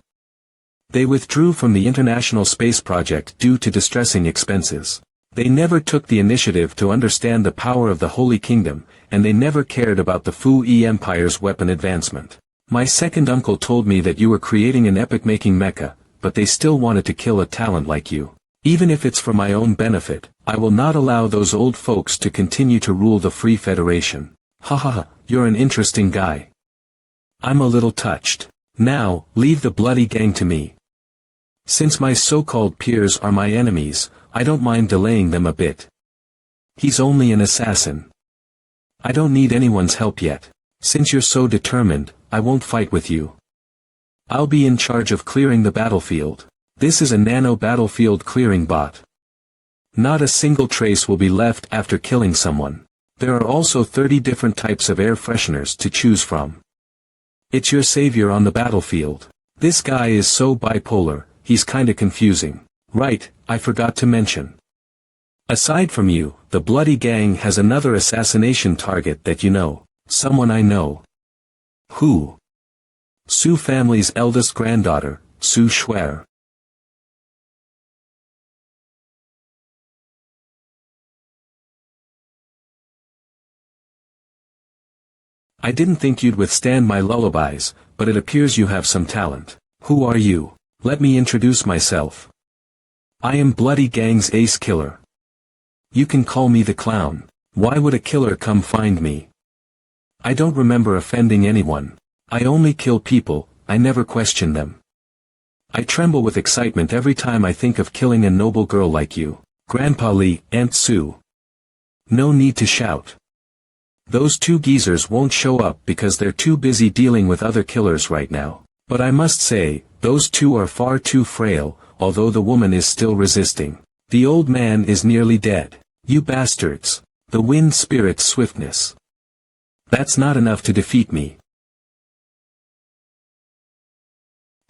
S1: They withdrew from the International Space Project due to distressing expenses. They never took the initiative to understand the power of the Holy Kingdom, and they never cared about the Fuyi Empire's weapon advancement. My second uncle told me that you were creating an epic-making mecha, but they still wanted to kill a talent like you. Even if it's for my own benefit, I will not allow those old folks to continue to rule the Free Federation. Haha, you're an interesting guy. I'm a little touched. Now, leave the bloody gang to me. Since my so-called peers are my enemies, I don't mind delaying them a bit. He's only an assassin. I don't need anyone's help yet. Since you're so determined, I won't fight with you. I'll be in charge of clearing the battlefield. This is a nano battlefield clearing bot. Not a single trace will be left after killing someone. There are also 30 different types of air fresheners to choose from. It's your savior on the battlefield. This guy is so bipolar, he's kinda confusing. Right, I forgot to mention. Aside from you, the bloody gang has another assassination target that you know. Someone I know. Who? Su family's eldest granddaughter, Su Shuer. I didn't think you'd withstand my lullabies, but it appears you have some talent. Who are you? Let me introduce myself. I am Bloody Gang's ace killer. You can call me the clown. Why would a killer come find me? I don't remember offending anyone. I only kill people, I never question them. I tremble with excitement every time I think of killing a noble girl like you. Grandpa Li, Aunt Sue. No need to shout. Those two geezers won't show up because they're too busy dealing with other killers right now. But I must say, those two are far too frail, although the woman is still resisting. The old man is nearly dead. You bastards. The wind spirit's swiftness. That's not enough to defeat me.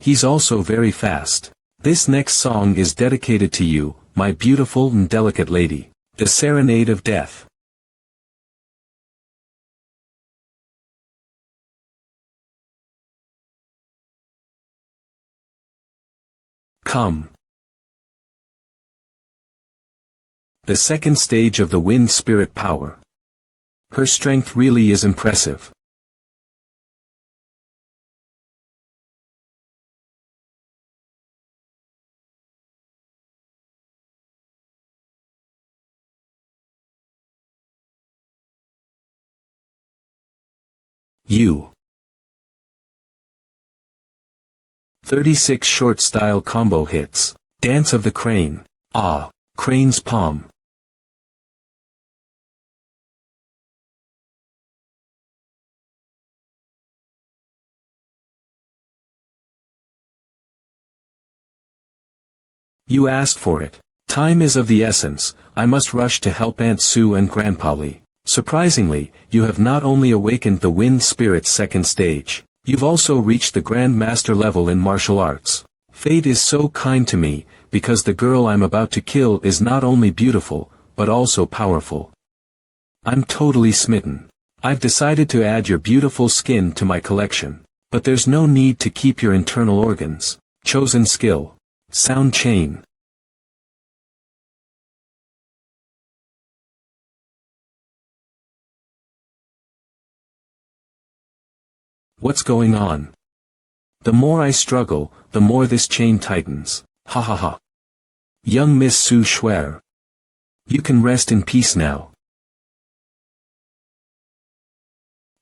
S1: He's also very fast. This next song is dedicated to you, my beautiful and delicate lady. The Serenade of Death. Come. The second stage of the wind spirit power. Her strength really is impressive. You. 36 short style combo hits. Dance of the Crane. Ah, Crane's Palm. You asked for it. Time is of the essence, I must rush to help Aunt Sue and Grandpa Li. Surprisingly, you have not only awakened the wind spirit's second stage, you've also reached the Grand Master level in martial arts. Fate is so kind to me, because the girl I'm about to kill is not only beautiful, but also powerful. I'm totally smitten. I've decided to add your beautiful skin to my collection. But there's no need to keep your internal organs. Chosen skill. Sound chain. What's going on? The more I struggle, the more this chain tightens. Ha ha ha. Young Miss Su Shuer. You can rest in peace now.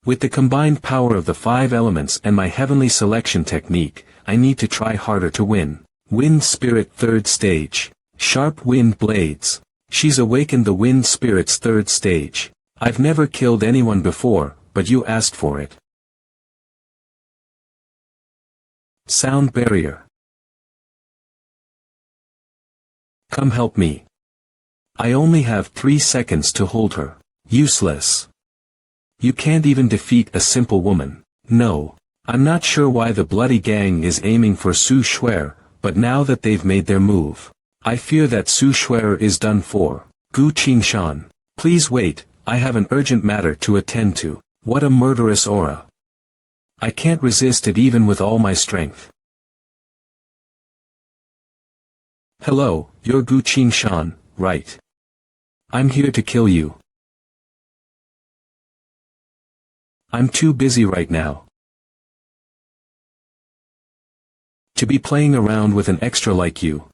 S1: With the combined power of the 5 elements and my heavenly selection technique, I need to try harder to win. Wind Spirit 3rd stage. Sharp wind blades. She's awakened the Wind Spirit's 3rd stage. I've never killed anyone before, but you asked for it. Sound barrier. Come help me. I only have 3 seconds to hold her. Useless. You can't even defeat a simple woman. No. I'm not sure why the bloody gang is aiming for Su Shuer, but now that they've made their move, I fear that Su Shuer is done for. Gu Qingshan. Please wait, I have an urgent matter to attend to. What a murderous aura. I can't resist it even with all my strength. Hello, you're Gu Qingshan, right? I'm here to kill you. I'm too busy right now to be playing around with an extra like you.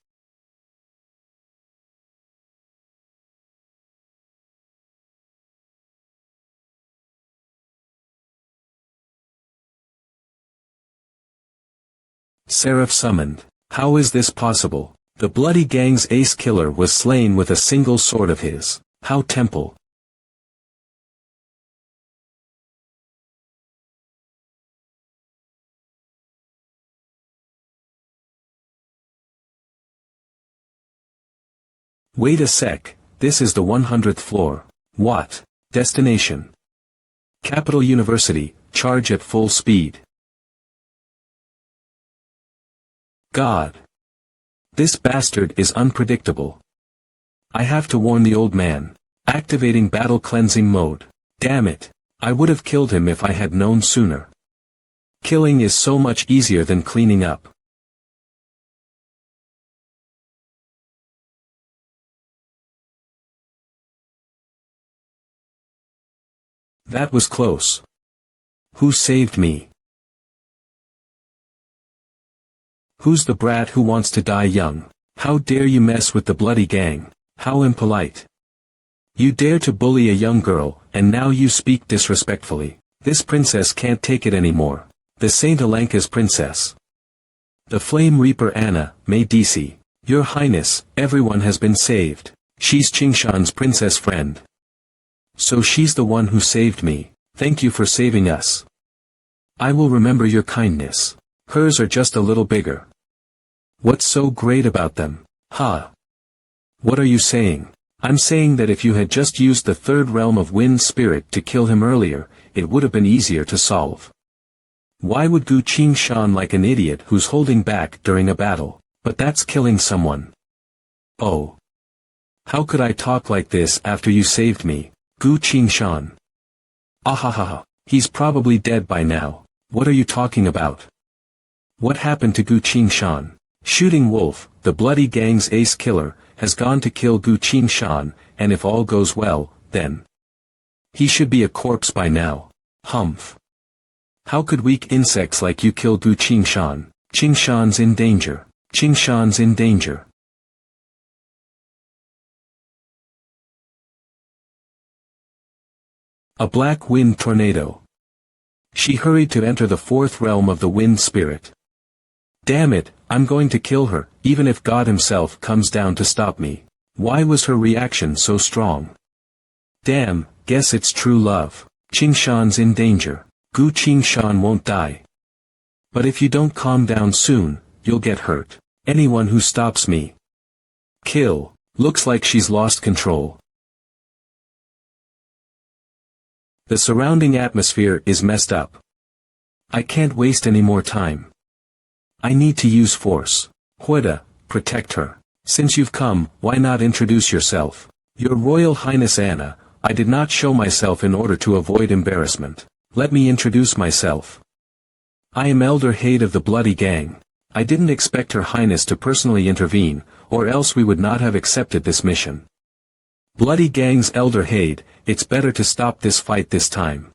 S1: Seraph summoned. How is this possible? The bloody gang's ace killer was slain with a single sword of his. How temple? Wait a sec, this is the 100th floor. What? Destination. Capital University, charge at full speed. God. This bastard is unpredictable. I have to warn the old man. Activating battle cleansing mode. Damn it. I would have killed him if I had known sooner. Killing is so much easier than cleaning up. That was close. Who saved me? Who's the brat who wants to die young? How dare you mess with the bloody gang? How impolite. You dare to bully a young girl, and now you speak disrespectfully. This princess can't take it anymore. The Saint Alanka's princess. The Flame Reaper Anna, Medici. Your Highness, everyone has been saved. She's Qingshan's princess friend. So she's the one who saved me. Thank you for saving us. I will remember your kindness. Hers are just a little bigger. What's so great about them? Ha! What are you saying? I'm saying that if you had just used the 3rd realm of Wind Spirit to kill him earlier, it would have been easier to solve. Why would Gu Qingshan like an idiot who's holding back during a battle? But that's killing someone. Oh. How could I talk like this after you saved me? Gu Qingshan. Ahahaha. He's probably dead by now. What are you talking about? What happened to Gu Qingshan? Shooting Wolf, the bloody gang's ace killer, has gone to kill Gu Qingshan, and if all goes well, then he should be a corpse by now. Humph. How could weak insects like you kill Gu Qingshan? Qingshan's in danger. Qingshan's in danger. A black wind tornado. She hurried to enter the 4th realm of the Wind Spirit. Damn it, I'm going to kill her, even if God himself comes down to stop me. Why was her reaction so strong? Damn, guess it's true love. Qingshan's in danger. Gu Qingshan won't die. But if you don't calm down soon, you'll get hurt. Anyone who stops me. Kill. Looks like she's lost control. The surrounding atmosphere is messed up. I can't waste any more time. I need to use force. Hueda, protect her. Since you've come, why not introduce yourself? Your Royal Highness Anna, I did not show myself in order to avoid embarrassment. Let me introduce myself. I am Elder Haid of the Bloody Gang. I didn't expect Her Highness to personally intervene, or else we would not have accepted this mission. Bloody Gang's Elder Haid, it's better to stop this fight this time.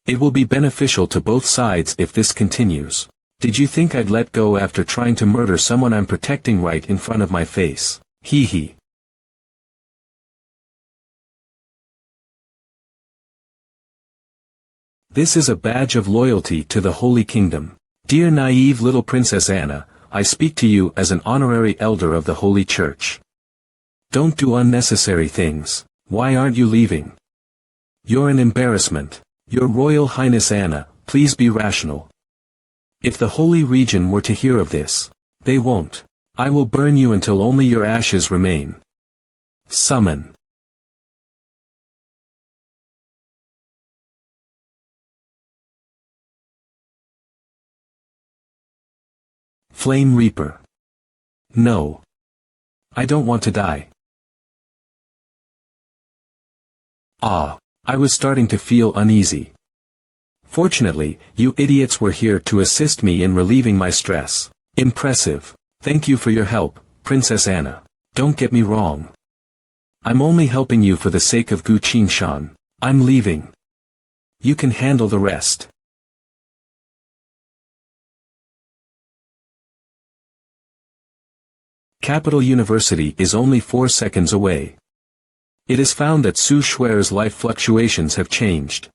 S1: It will be beneficial to both sides if this continues. Did you think I'd let go after trying to murder someone I'm protecting right in front of my face? Hee hee. This is a badge of loyalty to the Holy Kingdom. Dear naive little Princess Anna, I speak to you as an honorary elder of the Holy Church. Don't do unnecessary things. Why aren't you leaving? You're an embarrassment. Your Royal Highness Anna, please be rational. If the Holy Region were to hear of this, they won't. I will burn you until only your ashes remain. Summon. Flame Reaper. No. I don't want to die. Ah. I was starting to feel uneasy. Fortunately, you idiots were here to assist me in relieving my stress. Impressive. Thank you for your help, Princess Anna. Don't get me wrong. I'm only helping you for the sake of Gu Qingshan. I'm leaving. You can handle the rest. Capital University is only 4 seconds away. It is found that Su Shuer's life fluctuations have changed.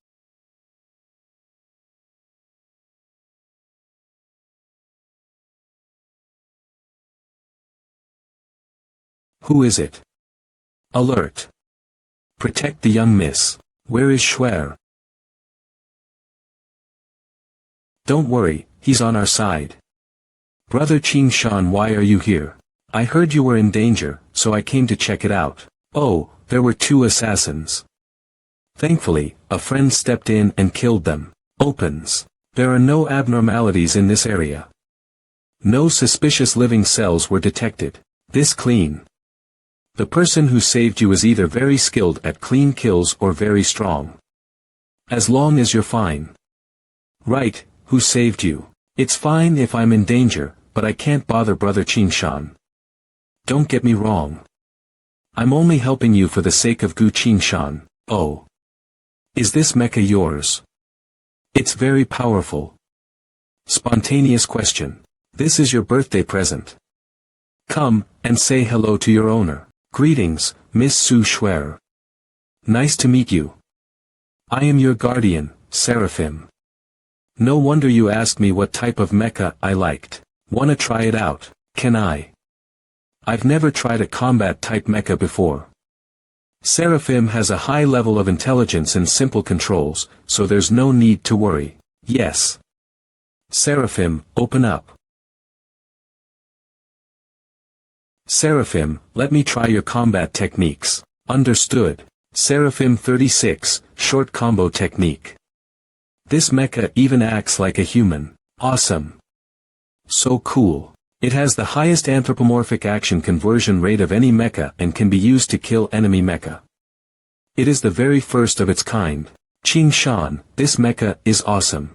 S1: Who is it? Alert. Protect the young miss. Where is Shuer? Don't worry, he's on our side. Brother Qingshan, why are you here? I heard you were in danger, so I came to check it out. Oh, there were 2 assassins. Thankfully, a friend stepped in and killed them. Opens. There are no abnormalities in this area. No suspicious living cells were detected. This clean. The person who saved you is either very skilled at clean kills or very strong. As long as you're fine. Right, who saved you? It's fine if I'm in danger, but I can't bother Brother Qingshan. Don't get me wrong. I'm only helping you for the sake of Gu Qingshan. Oh. Is this mecha yours? It's very powerful. Spontaneous question. This is your birthday present. Come, and say hello to your owner. Greetings, Miss Su Shuer. Nice to meet you. I am your guardian, Seraphim. No wonder you asked me what type of mecha I liked. Wanna try it out, can I? I've never tried a combat-type mecha before. Seraphim has a high level of intelligence and simple controls, so there's no need to worry. Yes. Seraphim, open up. Seraphim, let me try your combat techniques. Understood. Seraphim 36, short combo technique. This mecha even acts like a human. Awesome. So cool. It has the highest anthropomorphic action conversion rate of any mecha and can be used to kill enemy mecha. It is the very first of its kind. Qingshan, this mecha is awesome.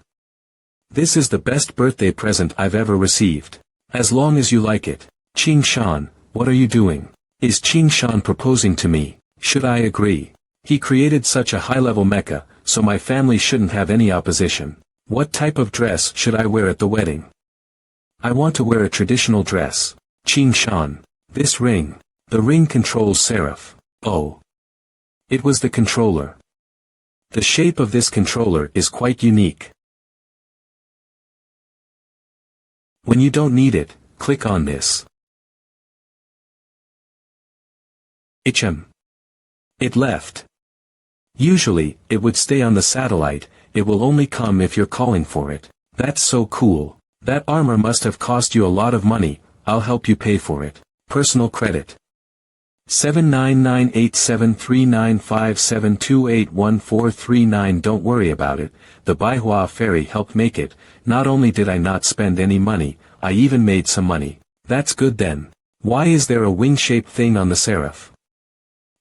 S1: This is the best birthday present I've ever received. As long as you like it. Qingshan, what are you doing? Is Qingshan proposing to me? Should I agree? He created such a high-level mecha, so my family shouldn't have any opposition. What type of dress should I wear at the wedding? I want to wear a traditional dress. Qingshan. This ring. The ring controls Seraph. Oh. It was the controller. The shape of this controller is quite unique. When you don't need it, click on this. It left. Usually, it would stay on the satellite, it will only come if you're calling for it. That's so cool. That armor must have cost you a lot of money, I'll help you pay for it. Personal credit. 799873957281439. Don't worry about it, the Baihua Fairy helped make it. Not only did I not spend any money, I even made some money. That's good then. Why is there a wing-shaped thing on the Seraph?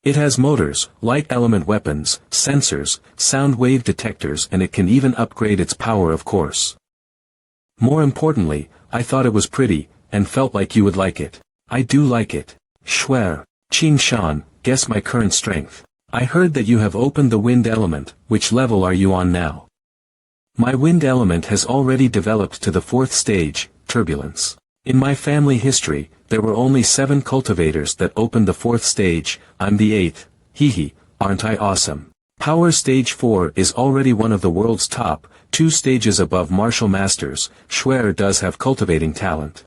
S1: It has motors, light element weapons, sensors, sound wave detectors, and it can even upgrade its power, of course. More importantly, I thought it was pretty, and felt like you would like it. I do like it. Schwer. Qing Shan, guess my current strength. I heard that you have opened the wind element. Which level are you on now? My wind element has already developed to the 4th stage, turbulence. In my family history, there were only 7 cultivators that opened the 4th stage. I'm the 8th. Hee, aren't I awesome? Power stage 4 is already one of the world's top, 2 stages above martial masters. Schwer does have cultivating talent.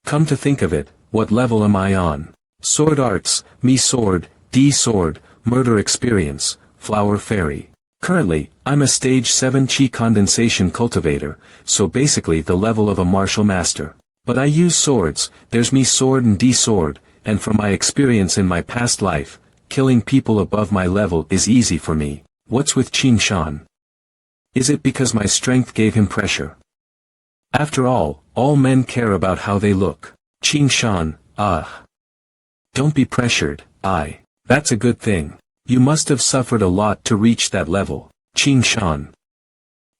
S1: Come to think of it, what level am I on? Sword arts, me sword, D sword, murder experience, flower fairy. Currently, I'm a stage 7 chi condensation cultivator, so basically the level of a martial master. But I use swords, there's me sword and D sword, and from my experience in my past life, killing people above my level is easy for me. What's with Qin Shan? Is it because my strength gave him pressure? After all men care about how they look. Qin Shan, don't be pressured, that's a good thing. You must have suffered a lot to reach that level. Qin Shan.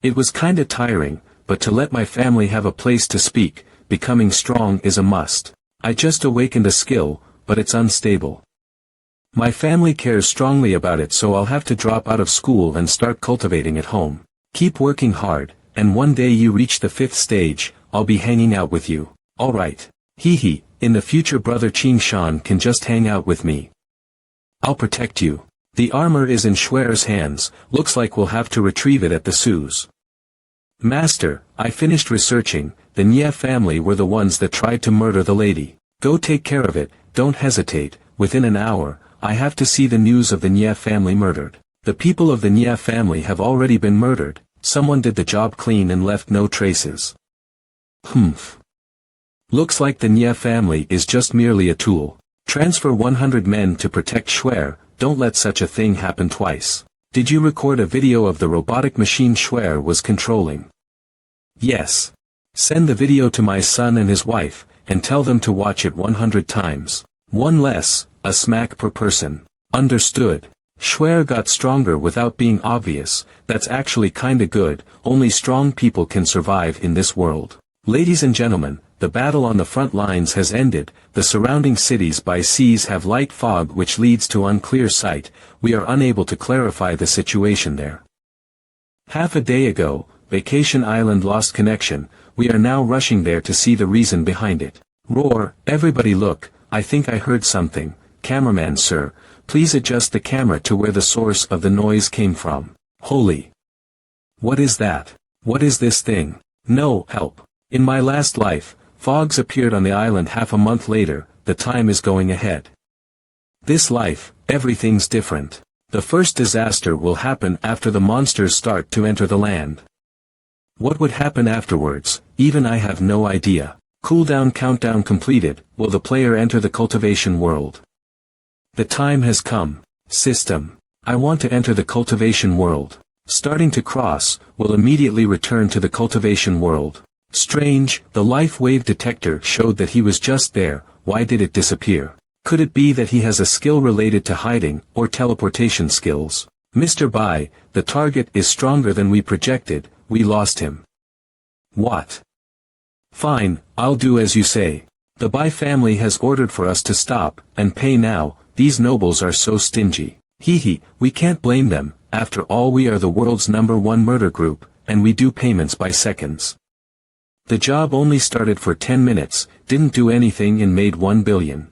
S1: It was kinda tiring, but to let my family have a place to speak, becoming strong is a must. I just awakened a skill, but it's unstable. My family cares strongly about it, so I'll have to drop out of school and start cultivating at home. Keep working hard, and one day you reach the 5th stage, I'll be hanging out with you. Alright. Hee, in the future brother Qin Shan can just hang out with me. I'll protect you. The armor is in Schwer's hands, looks like we'll have to retrieve it at the Sue's. Master, I finished researching, the Nye family were the ones that tried to murder the lady. Go take care of it, don't hesitate, within an hour, I have to see the news of the Nye family murdered. The people of the Nye family have already been murdered, someone did the job clean and left no traces. Humph. Looks like the Nye family is just merely a tool. Transfer 100 men to protect Schwer, don't let such a thing happen twice. Did you record a video of the robotic machine Schwer was controlling? Yes. Send the video to my son and his wife, and tell them to watch it 100 times. One less, a smack per person. Understood. Schwer got stronger without being obvious, that's actually kinda good, only strong people can survive in this world. Ladies and gentlemen, the battle on the front lines has ended, the surrounding cities by seas have light fog which leads to unclear sight, we are unable to clarify the situation there. Half a day ago, Vacation Island lost connection, we are now rushing there to see the reason behind it. Roar, everybody look, I think I heard something. Cameraman sir, please adjust the camera to where the source of the noise came from. Holy! What is that? What is this thing? No, help. In my last life, fogs appeared on the island half a month later, the time is going ahead. This life, everything's different. The first disaster will happen after the monsters start to enter the land. What would happen afterwards, even I have no idea. Cooldown countdown completed, will the player enter the cultivation world? The time has come. System. I want to enter the cultivation world. Starting to cross, will immediately return to the cultivation world. Strange, the life wave detector showed that he was just there, why did it disappear? Could it be that he has a skill related to hiding, or teleportation skills? Mr. Bai, the target is stronger than we projected, we lost him. What? Fine, I'll do as you say. The Bai family has ordered for us to stop, and pay now, these nobles are so stingy. Hee, we can't blame them, after all we are the world's #1 murder group, and we do payments by seconds. The job only started for 10 minutes, didn't do anything and made 1 billion.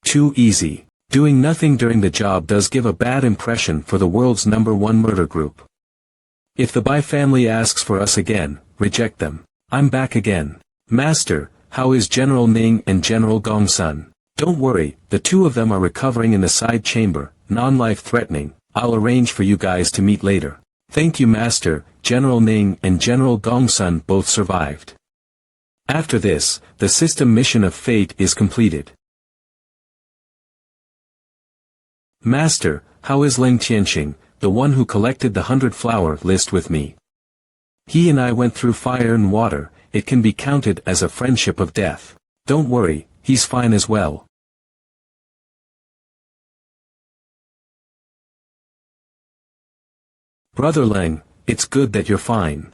S1: Too easy. Doing nothing during the job does give a bad impression for the world's #1 murder group. If the Bai family asks for us again, reject them. I'm back again. Master, how is General Ning and General Gongsun? Don't worry, the two of them are recovering in the side chamber, non-life threatening, I'll arrange for you guys to meet later. Thank you Master, General Ning and General Gongsun both survived. After this, the system mission of fate is completed. Master, how is Leng Tianxing, the one who collected the 100 flower list with me? He and I went through fire and water, it can be counted as a friendship of death. Don't worry, he's fine as well. Brother Leng, it's good that you're fine.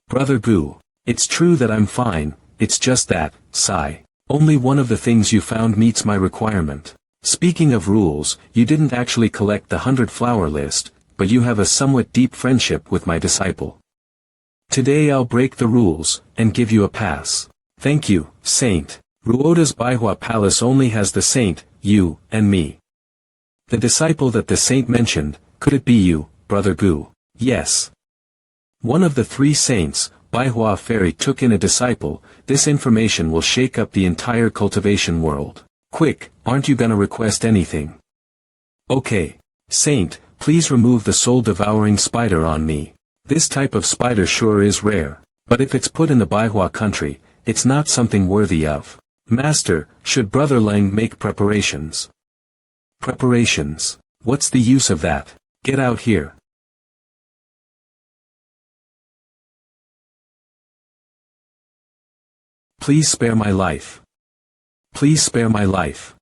S1: Brother Gu, It's true that I'm fine, it's just that, sigh. Only one of the things you found meets my requirement. Speaking of rules, you didn't actually collect the 100-flower list, but you have a somewhat deep friendship with my disciple. Today I'll break the rules, and give you a pass. Thank you, Saint. Ruoda's Baihua Palace only has the Saint, you, and me. The disciple that the Saint mentioned, could it be you, Brother Gu? Yes. One of the 3 saints, Baihua Fairy took in a disciple. This information will shake up the entire cultivation world. Quick, aren't you gonna request anything? Okay. Saint, please remove the soul-devouring spider on me. This type of spider sure is rare, but if it's put in the Baihua country, it's not something worthy of. Master, should Brother Leng make preparations? Preparations? What's the use of that? Get out here. Please spare my life. Please spare my life.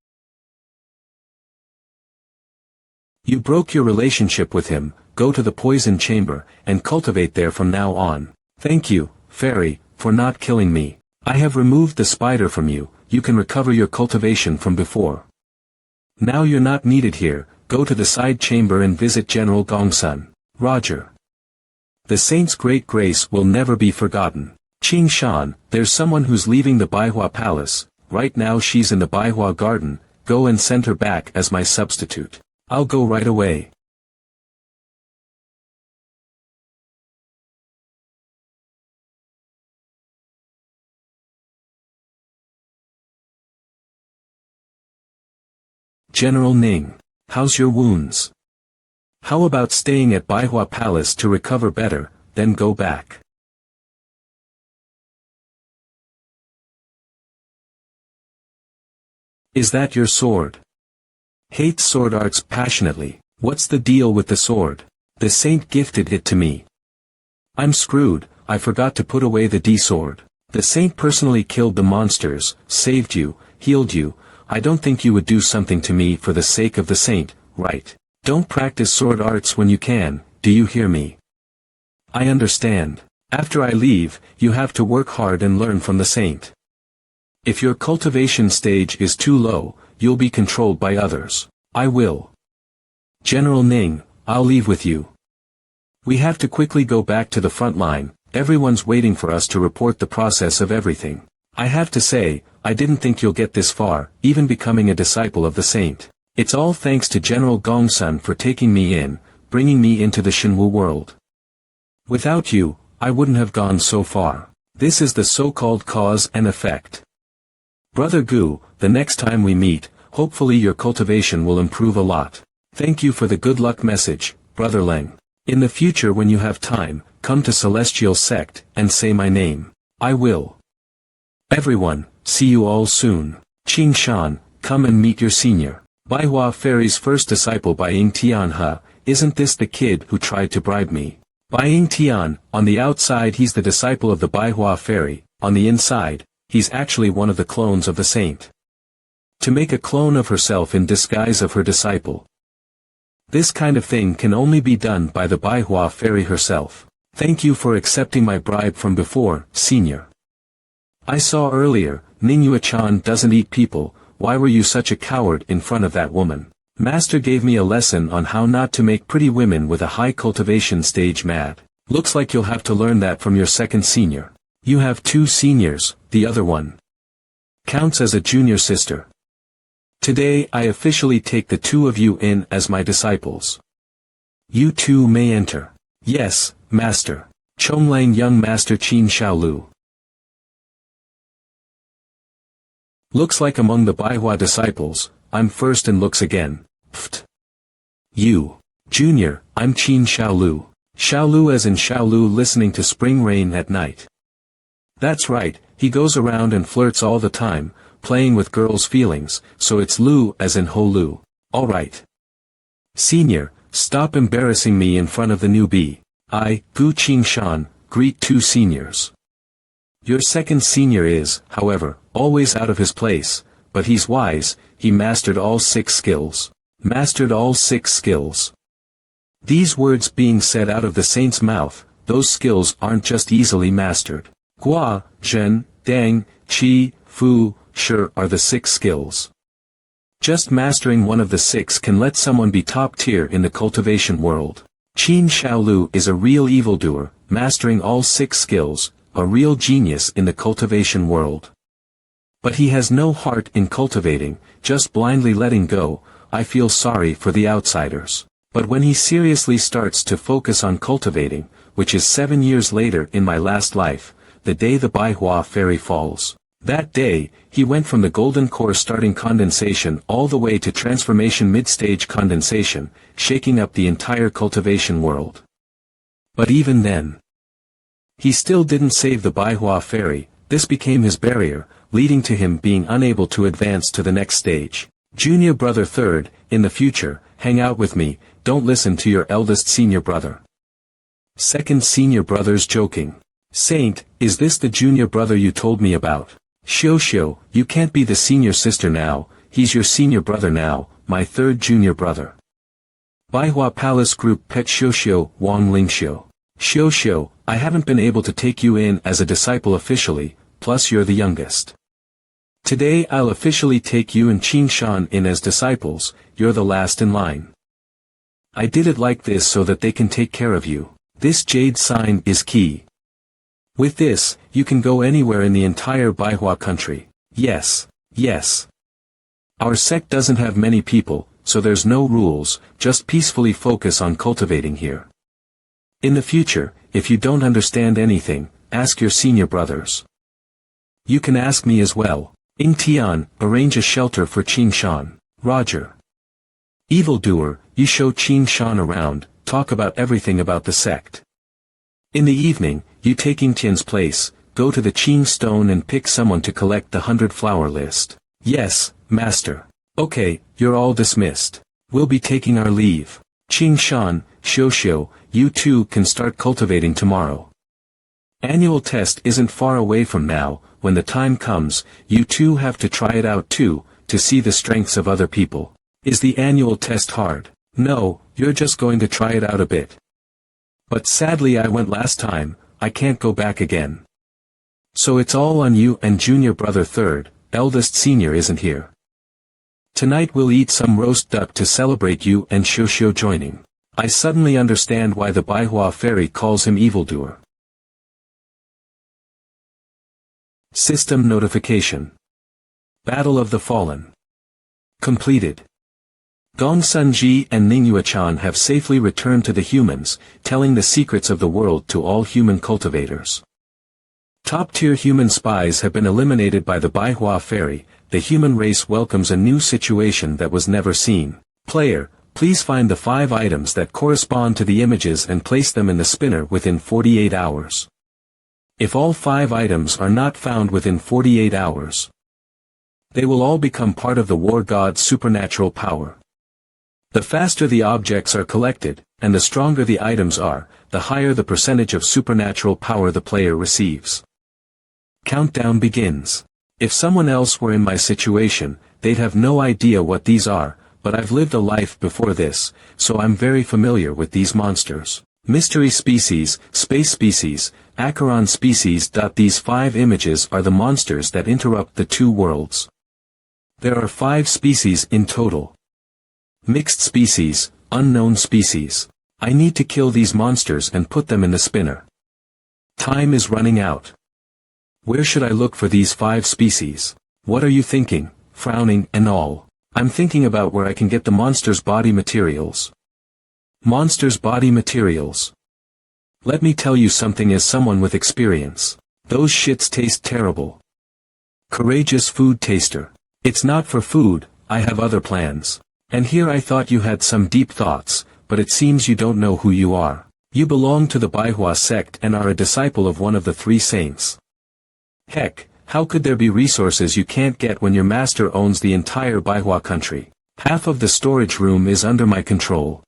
S1: You broke your relationship with him, go to the poison chamber, and cultivate there from now on. Thank you, Fairy, for not killing me. I have removed the spider from you, you can recover your cultivation from before. Now you're not needed here, go to the side chamber and visit General Gongsun. Roger. The Saint's great grace will never be forgotten. Qing Shan, there's someone who's leaving the Baihua Palace, right now she's in the Baihua Garden, go and send her back as my substitute. I'll go right away. General Ning, how's your wounds? How about staying at Baihua Palace to recover better, then go back? Is that your sword? Hates sword arts passionately. What's the deal with the sword? The Saint gifted it to me. I'm screwed, I forgot to put away the D-sword. The Saint personally killed the monsters, saved you, healed you. I don't think you would do something to me for the sake of the Saint, right? Don't practice sword arts when you can, do you hear me? I understand. After I leave, you have to work hard and learn from the Saint. If your cultivation stage is too low, you'll be controlled by others. I will. General Ning, I'll leave with you. We have to quickly go back to the front line, everyone's waiting for us to report the process of everything. I have to say, I didn't think you'll get this far, even becoming a disciple of the Saint. It's all thanks to General Gongsun for taking me in, bringing me into the Shenwu world. Without you, I wouldn't have gone so far. This is the so-called cause and effect. Brother Gu, the next time we meet, hopefully your cultivation will improve a lot. Thank you for the good luck message, Brother Leng. In the future when you have time, come to Celestial Sect, and say my name. I will. Everyone, see you all soon. Qing Shan, come and meet your senior. Baihua Fairy's first disciple Baiying Tianhe, isn't this the kid who tried to bribe me? Baiying Tian, on the outside he's the disciple of the Baihua Fairy, on the inside, he's actually one of the clones of the Saint. To make a clone of herself in disguise of her disciple. This kind of thing can only be done by the Baihua Fairy herself. Thank you for accepting my bribe from before, senior. I saw earlier, Ningyue-chan doesn't eat people, why were you such a coward in front of that woman? Master gave me a lesson on how not to make pretty women with a high cultivation stage mad. Looks like you'll have to learn that from your second senior. You have 2 seniors, the other one counts as a junior sister. Today I officially take the 2 of you in as my disciples. You 2 may enter. Yes, Master. Chonglang young Master Qin Shaolu. Looks like among the Baihua disciples, I'm first in looks again. Pfft. You. Junior, I'm Qin Shaolu. Shaolu as in Shaolu listening to Spring Rain at night. That's right, he goes around and flirts all the time, playing with girls' feelings, so it's Lu as in Ho Lu. Alright. Senior, stop embarrassing me in front of the newbie. I, Gu Qing Shan, greet 2 seniors. Your second senior is, however, always out of his place, but he's wise, he mastered all 6 skills. Mastered all 6 skills. These words being said out of the Saint's mouth, those skills aren't just easily mastered. Gua, Zhen, Dang, Qi, Fu, Shi are the 6 skills. Just mastering one of the 6 can let someone be top tier in the cultivation world. Qin Shaolu is a real evildoer, mastering all 6 skills, a real genius in the cultivation world. But he has no heart in cultivating, just blindly letting go. I feel sorry for the outsiders. But when he seriously starts to focus on cultivating, which is 7 years later in my last life, the day the Baihua fairy falls. That day, he went from the golden core starting condensation all the way to transformation mid-stage condensation, shaking up the entire cultivation world. But even then, he still didn't save the Baihua fairy. This became his barrier, leading to him being unable to advance to the next stage. Junior brother third, in the future, hang out with me, don't listen to your eldest senior brother. Second senior brother's joking. Saint, is this the junior brother you told me about? Xiao, you can't be the senior sister now, he's your senior brother now, my third junior brother. Baihua Palace Group Pet Xiao, Wang Lingxiu. Xiao, I haven't been able to take you in as a disciple officially, plus you're the youngest. Today I'll officially take you and Qin Shan in as disciples, you're the last in line. I did it like this so that they can take care of you. This jade sign is key. With this, you can go anywhere in the entire Baihua country. Yes. Our sect doesn't have many people, so there's no rules, just peacefully focus on cultivating here. In the future, if you don't understand anything, ask your senior brothers. You can ask me as well. Ing Tian, arrange a shelter for Qin Shan. Roger. Evildoer, you show Qin Shan around, talk about everything about the sect. In the evening, you take Ing Tian's place, go to the Qing stone and pick someone to collect the 100-flower list. Yes, master. Okay, you're all dismissed. We'll be taking our leave. Qin Shan, Xiao, you two can start cultivating tomorrow. Annual test isn't far away from now. When the time comes, you two have to try it out too, to see the strengths of other people. Is the annual test hard? No, you're just going to try it out a bit. But sadly I went last time, I can't go back again. So it's all on you and junior brother third, eldest senior isn't here. Tonight we'll eat some roast duck to celebrate you and Xiao joining. I suddenly understand why the Baihua fairy calls him evildoer. System notification. Battle of the Fallen. Completed. Gong Sunji and Ningyuechan have safely returned to the humans, telling the secrets of the world to all human cultivators. Top-tier human spies have been eliminated by the Baihua fairy. The human race welcomes a new situation that was never seen. Player, please find the 5 items that correspond to the images and place them in the spinner within 48 hours. If all 5 items are not found within 48 hours, they will all become part of the war god's supernatural power. The faster the objects are collected, and the stronger the items are, the higher the percentage of supernatural power the player receives. Countdown begins. If someone else were in my situation, they'd have no idea what these are, but I've lived a life before this, so I'm very familiar with these monsters. Mystery species, space species, Acheron species. These 5 images are the monsters that interrupt the 2 worlds. There are 5 species in total. Mixed species, unknown species. I need to kill these monsters and put them in the spinner. Time is running out. Where should I look for these 5 species? What are you thinking, frowning and all? I'm thinking about where I can get the monster's body materials. Monster's body materials. Let me tell you something as someone with experience. Those shits taste terrible. Courageous food taster. It's not for food, I have other plans. And here I thought you had some deep thoughts, but it seems you don't know who you are. You belong to the Baihua sect and are a disciple of one of the 3 saints. Heck, how could there be resources you can't get when your master owns the entire Baihua country? Half of the storage room is under my control.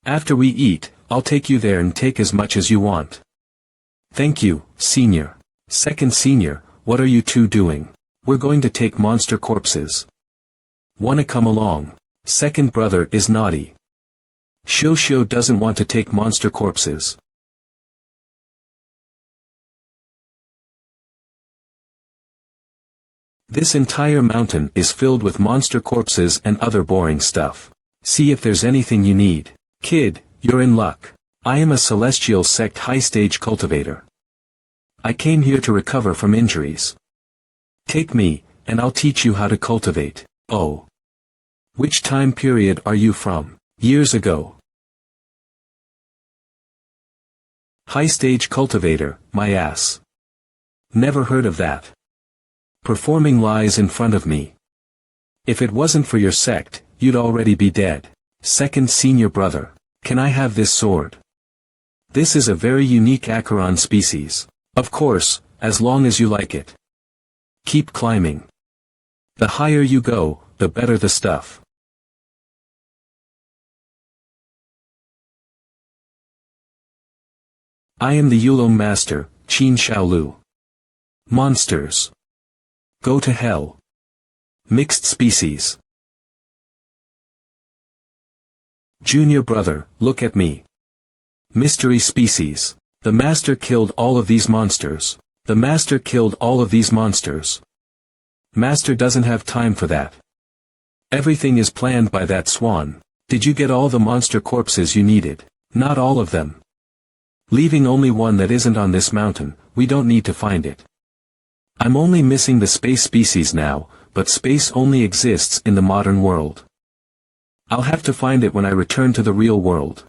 S1: After we eat, I'll take you there and take as much as you want. Thank you, senior. Second senior, what are you two doing? We're going to take monster corpses. Wanna come along? Second brother is naughty. Xiao doesn't want to take monster corpses. This entire mountain is filled with monster corpses and other boring stuff. See if there's anything you need. Kid, you're in luck. I am a celestial sect high-stage cultivator. I came here to recover from injuries. Take me, and I'll teach you how to cultivate. Oh. Which time period are you from? Years ago. High-stage cultivator, my ass. Never heard of that. Performing lies in front of me. If it wasn't for your sect, you'd already be dead. Second senior brother. Can I have this sword? This is a very unique Acheron species. Of course, as long as you like it. Keep climbing. The higher you go, the better the stuff. I am the Yulong Master, Qin Shaolu. Monsters. Go to hell. Mixed species. Junior brother, look at me. Mystery species. The master killed all of these monsters. The master killed all of these monsters. Master doesn't have time for that. Everything is planned by that swan. Did you get all the monster corpses you needed? Not all of them. Leaving only one that isn't on this mountain, we don't need to find it. I'm only missing the space species now, but space only exists in the modern world. I'll have to find it when I return to the real world.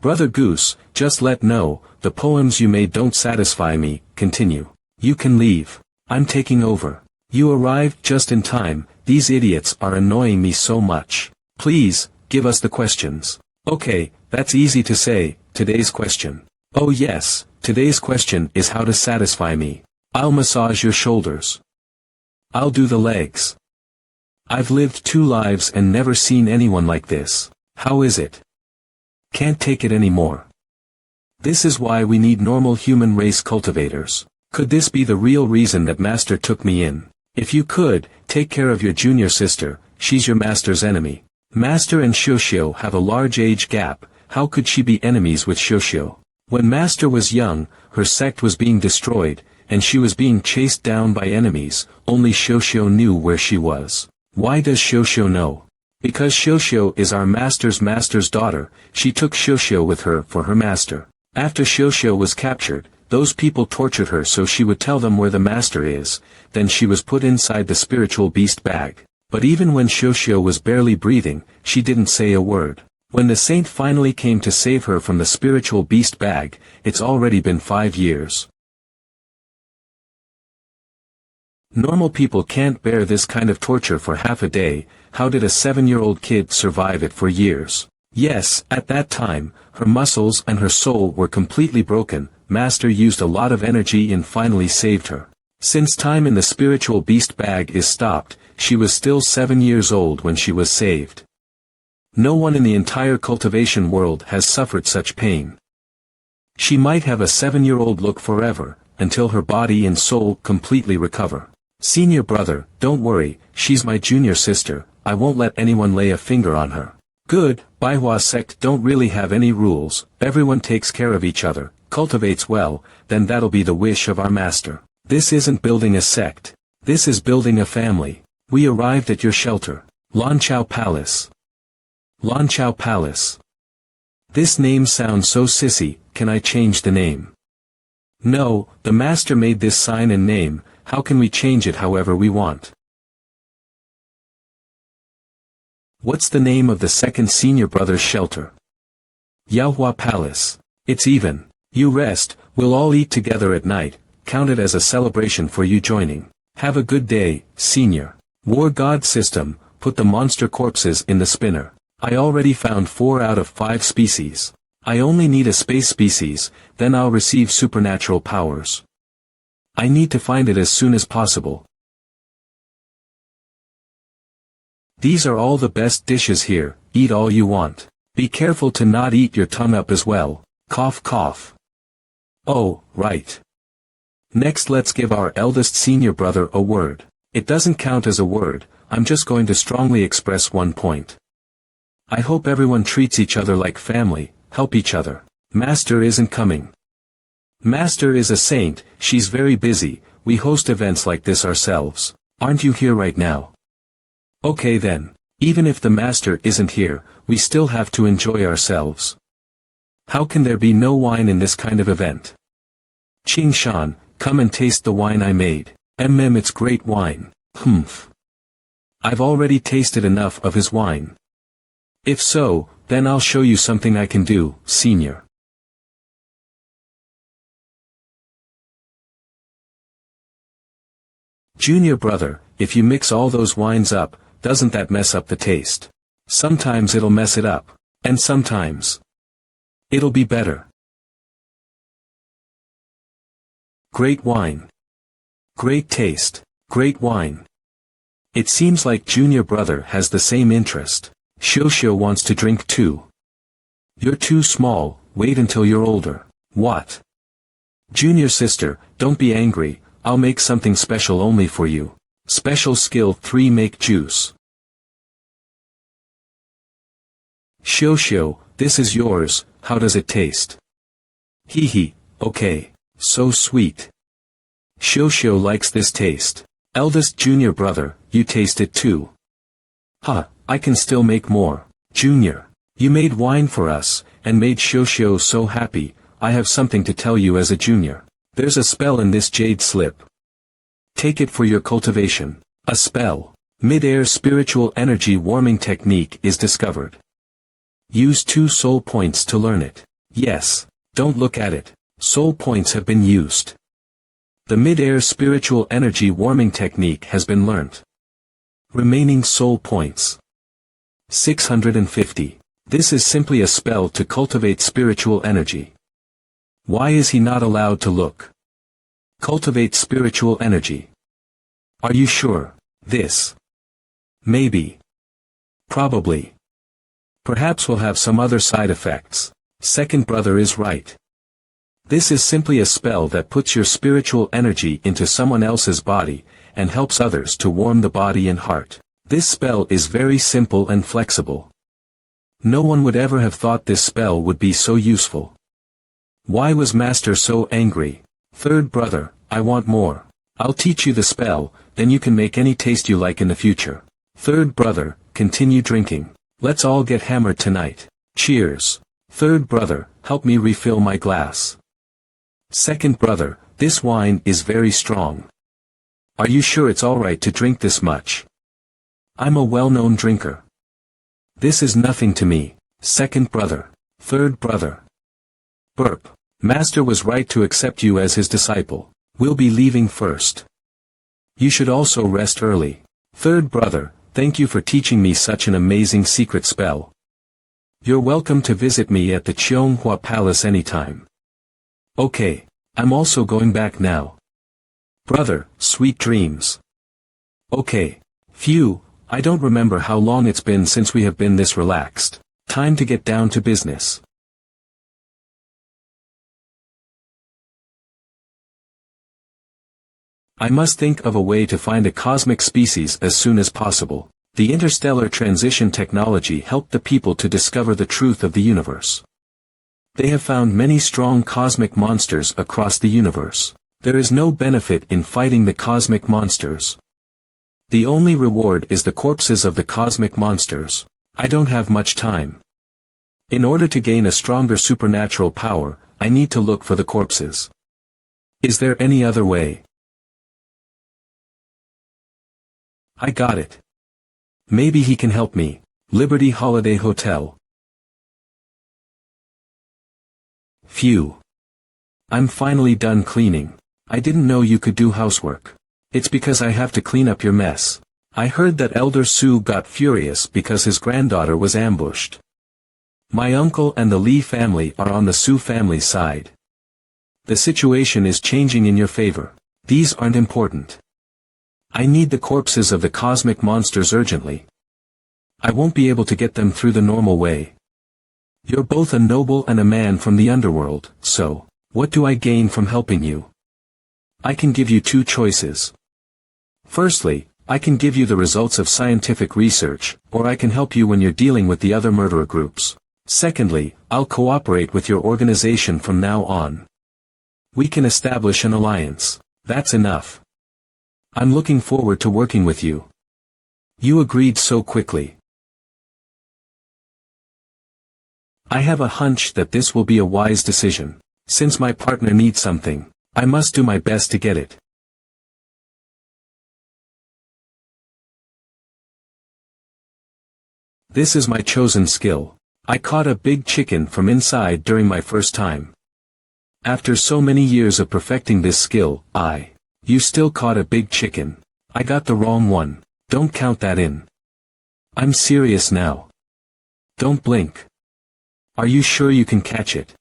S1: Brother Goose, just let know, the poems you made don't satisfy me. Continue. You can leave. I'm taking over. You arrived just in time. These idiots are annoying me so much. Please, give us the questions. Okay, that's easy to say. Today's question. Oh yes, today's question is how to satisfy me. I'll massage your shoulders. I'll do the legs. I've lived 2 lives and never seen anyone like this. How is it? Can't take it anymore. This is why we need normal human race cultivators. Could this be the real reason that Master took me in? If you could, take care of your junior sister, she's your master's enemy. Master and Shoshio have a large age gap. How could she be enemies with Shoshio? When Master was young, her sect was being destroyed, and she was being chased down by enemies. Only Shoshio knew where she was. Why does Shoshio know? Because Shoshio is our master's daughter. She took Shoshio with her for her master. After Shoshio was captured, those people tortured her so she would tell them where the master is. Then she was put inside the spiritual beast bag. But even when Shoshio was barely breathing, she didn't say a word. When the saint finally came to save her from the spiritual beast bag, it's already been 5 years. Normal people can't bear this kind of torture for half a day. How did a 7-year-old kid survive it for years? Yes, at that time, her muscles and her soul were completely broken. Master used a lot of energy and finally saved her. Since time in the spiritual beast bag is stopped, she was still 7 years old when she was saved. No one in the entire cultivation world has suffered such pain. She might have a 7-year-old look forever, until her body and soul completely recover. Senior brother, don't worry, she's my junior sister. I won't let anyone lay a finger on her. Good, MANHWA sect don't really have any rules. Everyone takes care of each other, cultivates well, then that'll be the wish of our master. This isn't building a sect. This is building a family. We arrived at your shelter. Lanchao Palace. Lanchao Palace. This name sounds so sissy. Can I change the name? No, the master made this sign and name. How can we change it however we want? What's the name of the second senior brother's shelter? Yaohua Palace. It's even. You rest, we'll all eat together at night. Count it as a celebration for you joining. Have a good day, senior. War God system, put the monster corpses in the spinner. I already found 4 out of 5 species. I only need a space species, then I'll receive supernatural powers. I need to find it as soon as possible. These are all the best dishes here, eat all you want. Be careful to not eat your tongue up as well. Cough cough. Oh, right. Next let's give our eldest senior brother a word. It doesn't count as a word, I'm just going to strongly express one point. I hope everyone treats each other like family, help each other. Master isn't coming. Master is a saint, she's very busy, we host events like this ourselves. Aren't you here right now? Okay then. Even if the master isn't here, we still have to enjoy ourselves. How can there be no wine in this kind of event? Qing Shan, come and taste the wine I made. It's great wine. Humph. I've already tasted enough of his wine. If so, then I'll show you something I can do, senior. Junior brother, if you mix all those wines up, doesn't that mess up the taste? Sometimes it'll mess it up. And sometimes it'll be better. Great wine. Great taste. Great wine. It seems like junior brother has the same interest. Xiu wants to drink too. You're too small, wait until you're older. What? Junior sister, don't be angry, I'll make something special only for you. Special skill 3 make juice. Xiu, this is yours, how does it taste? Hee, okay. So sweet. Xiu likes this taste. Eldest junior brother, you taste it too. I can still make more. Junior, you made wine for us, and made Xiu so happy. I have something to tell you as a junior. There's a spell in this jade slip. Take it for your cultivation. A spell. Mid-air spiritual energy warming technique is discovered. Use 2 soul points to learn it. Yes. Don't look at it. Soul points have been used. The mid-air spiritual energy warming technique has been learnt. Remaining soul points. 650. This is simply a spell to cultivate spiritual energy. Why is he not allowed to look? Cultivate spiritual energy. Are you sure? This. Maybe. Probably. Perhaps will have some other side effects. Second brother is right. This is simply a spell that puts your spiritual energy into someone else's body, and helps others to warm the body and heart. This spell is very simple and flexible. No one would ever have thought this spell would be so useful. Why was Master so angry? Third brother, I want more. I'll teach you the spell, then you can make any taste you like in the future. Third brother, continue drinking. Let's all get hammered tonight. Cheers. Third brother, help me refill my glass. Second brother, this wine is very strong. Are you sure it's alright to drink this much? I'm a well-known drinker. This is nothing to me. Second brother. Third brother. Burp. Master was right to accept you as his disciple. We'll be leaving first. You should also rest early. Third brother, thank you for teaching me such an amazing secret spell. You're welcome to visit me at the Cheonghua Palace anytime. Okay, I'm also going back now. Brother, sweet dreams. Okay. Phew, I don't remember how long it's been since we have been this relaxed. Time to get down to business. I must think of a way to find a cosmic species as soon as possible. The interstellar transition technology helped the people to discover the truth of the universe. They have found many strong cosmic monsters across the universe. There is no benefit in fighting the cosmic monsters. The only reward is the corpses of the cosmic monsters. I don't have much time. In order to gain a stronger supernatural power, I need to look for the corpses. Is there any other way? I got it. Maybe he can help me. Liberty Holiday Hotel. Phew. I'm finally done cleaning. I didn't know you could do housework. It's because I have to clean up your mess. I heard that Elder Su got furious because his granddaughter was ambushed. My uncle and the Li family are on the Su family's side. The situation is changing in your favor. These aren't important. I need the corpses of the cosmic monsters urgently. I won't be able to get them through the normal way. You're both a noble and a man from the underworld, so, what do I gain from helping you? I can give you 2 choices. Firstly, I can give you the results of scientific research, or I can help you when you're dealing with the other murderer groups. Secondly, I'll cooperate with your organization from now on. We can establish an alliance. That's enough. I'm looking forward to working with you. You agreed so quickly. I have a hunch that this will be a wise decision. Since my partner needs something, I must do my best to get it. This is my chosen skill. I caught a big chicken from inside during my first time. After so many years of perfecting this skill, You still caught a big chicken. I got the wrong one. Don't count that in. I'm serious now. Don't blink. Are you sure you can catch it?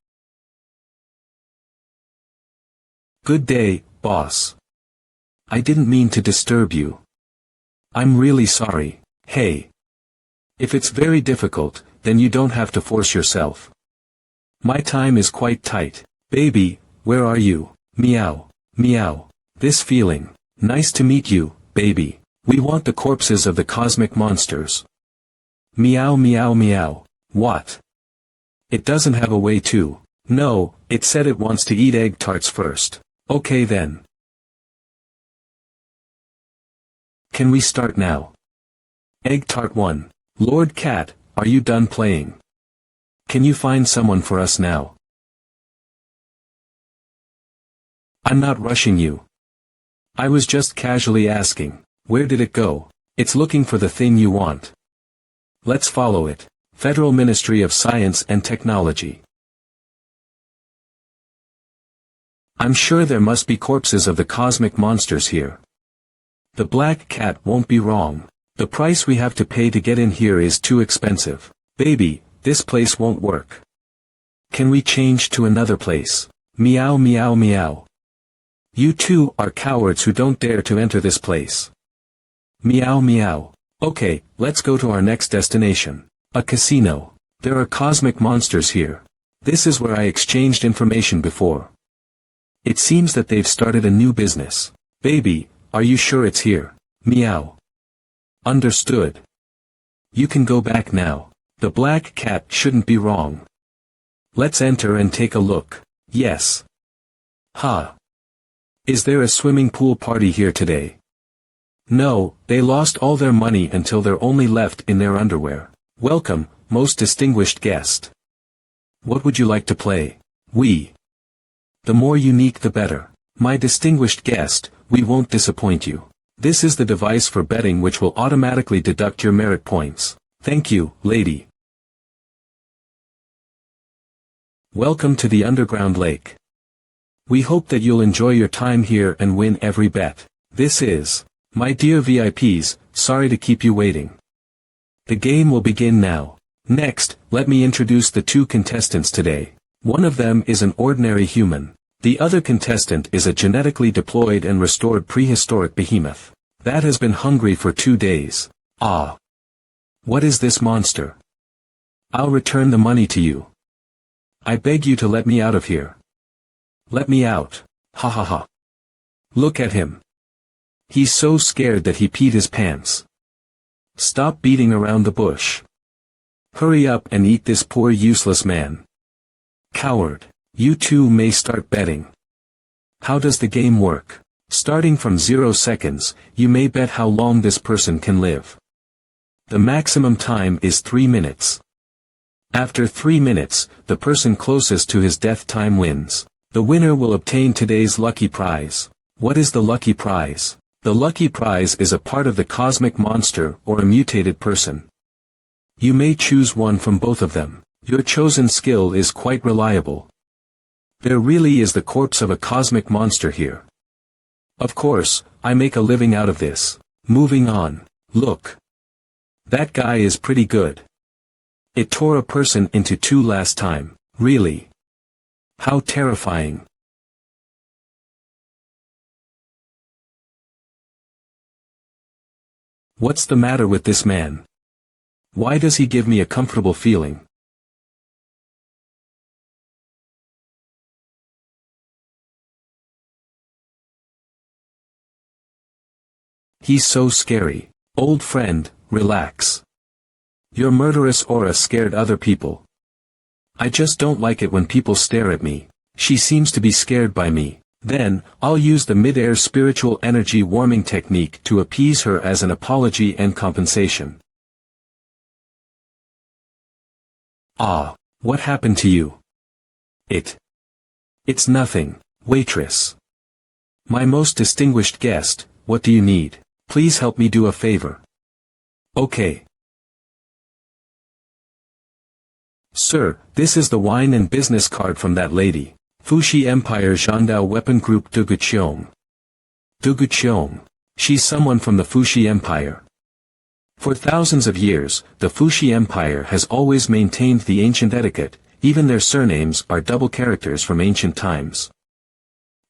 S1: Good day, boss. I didn't mean to disturb you. I'm really sorry. Hey. If it's very difficult, then you don't have to force yourself. My time is quite tight. Baby, where are you? Meow, meow. This feeling. Nice to meet you, baby. We want the corpses of the cosmic monsters. Meow meow meow. What? It doesn't have a way to. No, it said it wants to eat egg tarts first. Okay then. Can we start now? Egg tart 1. Lord Cat, are you done playing? Can you find someone for us now? I'm not rushing you. I was just casually asking, where did it go? It's looking for the thing you want. Let's follow it. Federal Ministry of Science and Technology. I'm sure there must be corpses of the cosmic monsters here. The black cat won't be wrong. The price we have to pay to get in here is too expensive. Baby, this place won't work. Can we change to another place? Meow meow meow. You two are cowards who don't dare to enter this place. Meow meow. Okay, let's go to our next destination. A casino. There are cosmic monsters here. This is where I exchanged information before. It seems that they've started a new business. Baby, are you sure it's here? Meow. Understood. You can go back now. The black cat shouldn't be wrong. Let's enter and take a look. Yes. Ha. Is there a swimming pool party here today? No, they lost all their money until they're only left in their underwear. Welcome, most distinguished guest. What would you like to play? We. The more unique the better. My distinguished guest, we won't disappoint you. This is the device for betting which will automatically deduct your merit points. Thank you, lady. Welcome to the underground lake. We hope that you'll enjoy your time here and win every bet. This is, my dear VIPs, sorry to keep you waiting. The game will begin now. Next, let me introduce the two contestants today. One of them is an ordinary human. The other contestant is a genetically deployed and restored prehistoric behemoth. That has been hungry for 2 days. Ah. What is this monster? I'll return the money to you. I beg you to let me out of here. Let me out. Ha ha ha. Look at him. He's so scared that he peed his pants. Stop beating around the bush. Hurry up and eat this poor useless man. Coward. You two may start betting. How does the game work? Starting from 0 seconds, you may bet how long this person can live. The maximum time is 3 minutes. After 3 minutes, the person closest to his death time wins. The winner will obtain today's lucky prize. What is the lucky prize? The lucky prize is a part of the cosmic monster or a mutated person. You may choose one from both of them. Your chosen skill is quite reliable. There really is the corpse of a cosmic monster here. Of course, I make a living out of this. Moving on. Look. That guy is pretty good. It tore a person into 2 last time. Really? How terrifying. What's the matter with this man? Why does he give me a comfortable feeling? He's so scary. Old friend, relax. Your murderous aura scared other people. I just don't like it when people stare at me. She seems to be scared by me. Then, I'll use the mid-air spiritual energy warming technique to appease her as an apology and compensation. Ah, what happened to you? It's nothing, waitress. My most distinguished guest, what do you need? Please help me do a favor. Okay. Sir, this is the wine and business card from that lady. Fuxi Empire Zhandao Weapon Group Duguqiong. Duguqiong. She's someone from the Fuxi Empire. For thousands of years, the Fuxi Empire has always maintained the ancient etiquette, even their surnames are double characters from ancient times.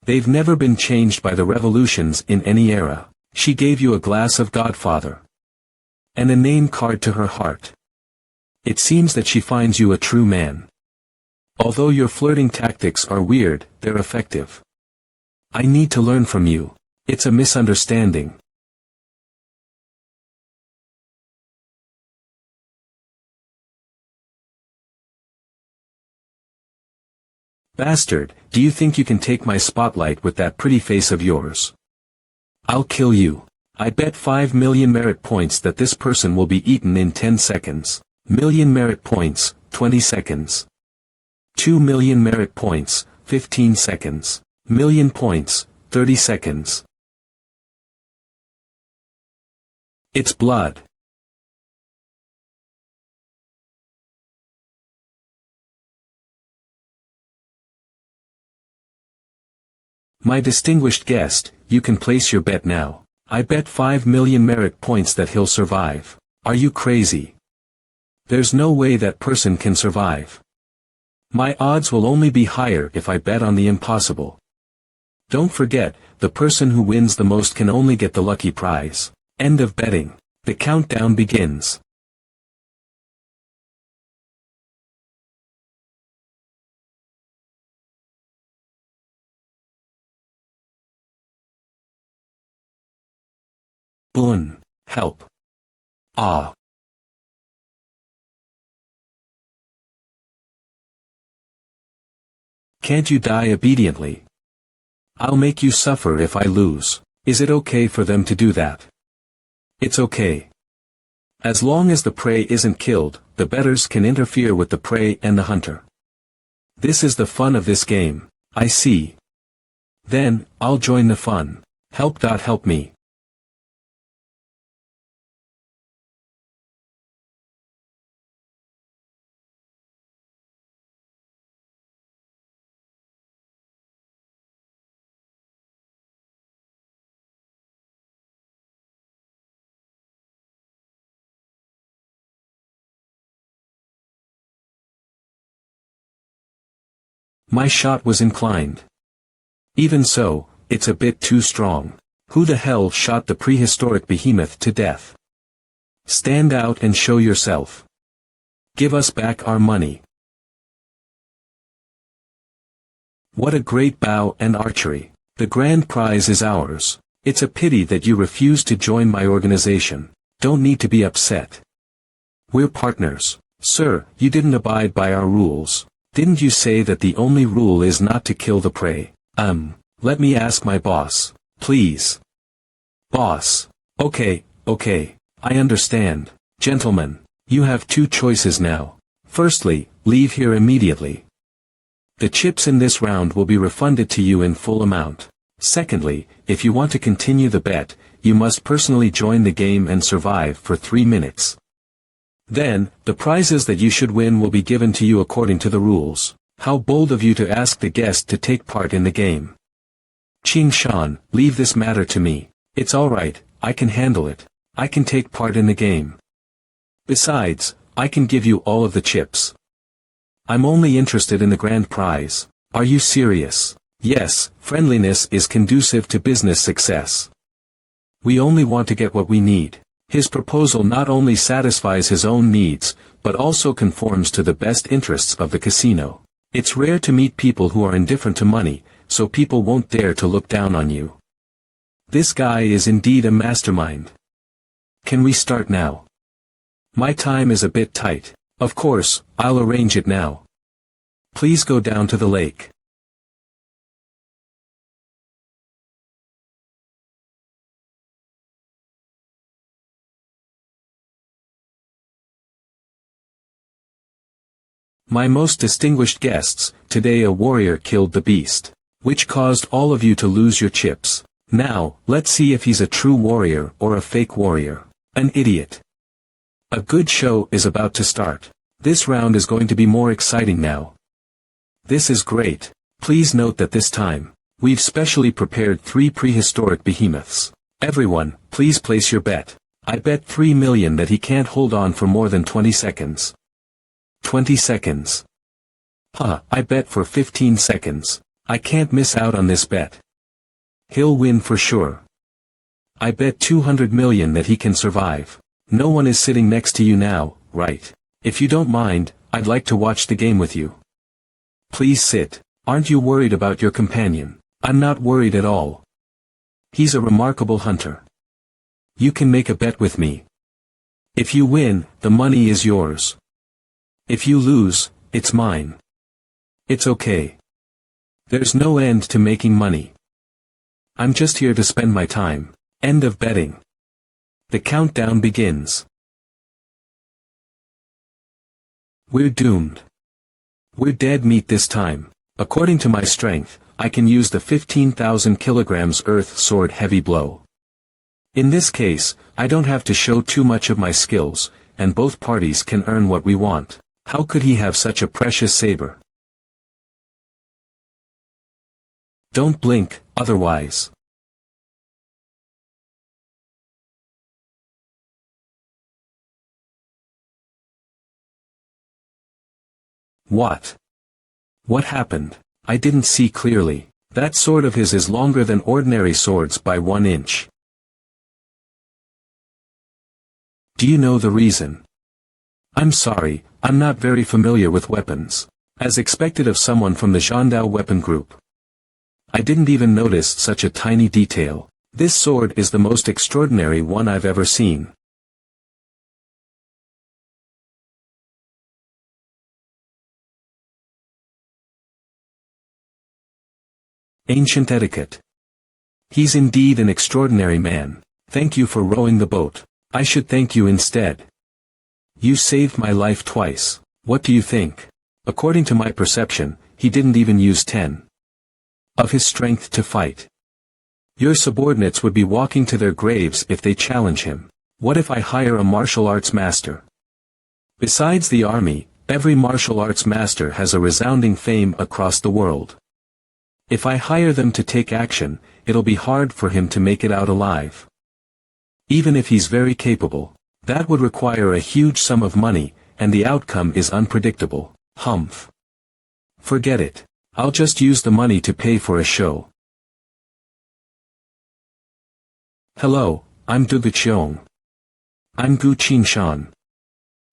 S1: They've never been changed by the revolutions in any era. She gave you a glass of Godfather. And a name card to her heart. It seems that she finds you a true man. Although your flirting tactics are weird, they're effective. I need to learn from you. It's a misunderstanding. Bastard, do you think you can take my spotlight with that pretty face of yours? I'll kill you. I bet 5 million merit points that this person will be eaten in 10 seconds. Million merit points, 20 seconds. 2 million merit points, 15 seconds. Million points, 30 seconds. It's blood. My distinguished guest, you can place your bet now. I bet 5 million merit points that he'll survive. Are you crazy? There's no way that person can survive. My odds will only be higher if I bet on the impossible. Don't forget, the person who wins the most can only get the lucky prize. End of betting. The countdown begins. Boon. Help. Ah. Can't you die obediently? I'll make you suffer if I lose. Is it okay for them to do that? It's okay. As long as the prey isn't killed, the bettors can interfere with the prey and the hunter. This is the fun of this game. I see. Then, I'll join the fun. Help me. My shot was inclined. Even so, it's a bit too strong. Who the hell shot the prehistoric behemoth to death? Stand out and show yourself. Give us back our money. What a great bow and archery. The grand prize is ours. It's a pity that you refuse to join my organization. Don't need to be upset. We're partners. Sir, you didn't abide by our rules. Didn't you say that the only rule is not to kill the prey? Let me ask my boss, please. Boss. Okay, I understand. Gentlemen, you have two choices now. Firstly, leave here immediately. The chips in this round will be refunded to you in full amount. Secondly, if you want to continue the bet, you must personally join the game and survive for 3 minutes. Then, the prizes that you should win will be given to you according to the rules. How bold of you to ask the guest to take part in the game. Qing Shan, leave this matter to me. It's alright, I can handle it. I can take part in the game. Besides, I can give you all of the chips. I'm only interested in the grand prize. Are you serious? Yes, friendliness is conducive to business success. We only want to get what we need. His proposal not only satisfies his own needs, but also conforms to the best interests of the casino. It's rare to meet people who are indifferent to money, so people won't dare to look down on you. This guy is indeed a mastermind. Can we start now? My time is a bit tight. Of course, I'll arrange it now. Please go down to the lake. My most distinguished guests, today a warrior killed the beast, which caused all of you to lose your chips. Now, let's see if he's a true warrior or a fake warrior. An idiot. A good show is about to start. This round is going to be more exciting now. This is great. Please note that this time, we've specially prepared 3 prehistoric behemoths. Everyone, please place your bet. I bet 3 million that he can't hold on for more than 20 seconds. 20 seconds. I bet for 15 seconds. I can't miss out on this bet. He'll win for sure. I bet 200 million that he can survive. No one is sitting next to you now, right? If you don't mind, I'd like to watch the game with you. Please sit. Aren't you worried about your companion? I'm not worried at all. He's a remarkable hunter. You can make a bet with me. If you win, the money is yours. If you lose, it's mine. It's okay. There's no end to making money. I'm just here to spend my time. End of betting. The countdown begins. We're doomed. We're dead meat this time. According to my strength, I can use the 15,000 kilograms earth sword heavy blow. In this case, I don't have to show too much of my skills, and both parties can earn what we want. How could he have such a precious saber? Don't blink, otherwise. What? What happened? I didn't see clearly. That sword of his is longer than ordinary swords by 1 inch. Do you know the reason? I'm sorry, I'm not very familiar with weapons. As expected of someone from the Zhandao weapon group. I didn't even notice such a tiny detail. This sword is the most extraordinary one I've ever seen. Ancient etiquette. He's indeed an extraordinary man. Thank you for rowing the boat. I should thank you instead. You saved my life twice. What do you think? According to my perception, he didn't even use 10 of his strength to fight. Your subordinates would be walking to their graves if they challenge him. What if I hire a martial arts master? Besides the army, every martial arts master has a resounding fame across the world. If I hire them to take action, it'll be hard for him to make it out alive. Even if he's very capable, that would require a huge sum of money, and the outcome is unpredictable. Humph. Forget it. I'll just use the money to pay for a show. Hello, I'm Du Guqiong. I'm Gu Qingshan.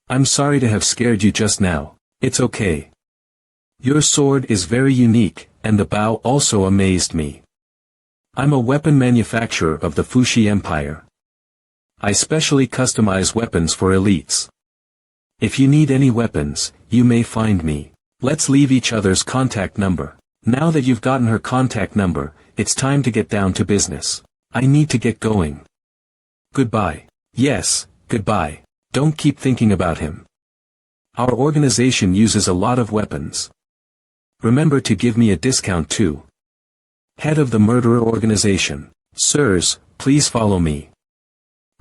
S1: I'm sorry to have scared you just now. It's okay. Your sword is very unique, and the bow also amazed me. I'm a weapon manufacturer of the Fuxi Empire. I specially customize weapons for elites. If you need any weapons, you may find me. Let's leave each other's contact number. Now that you've gotten her contact number, it's time to get down to business. I need to get going. Goodbye. Yes, goodbye. Don't keep thinking about him. Our organization uses a lot of weapons. Remember to give me a discount too. Head of the murderer organization. Sirs, please follow me.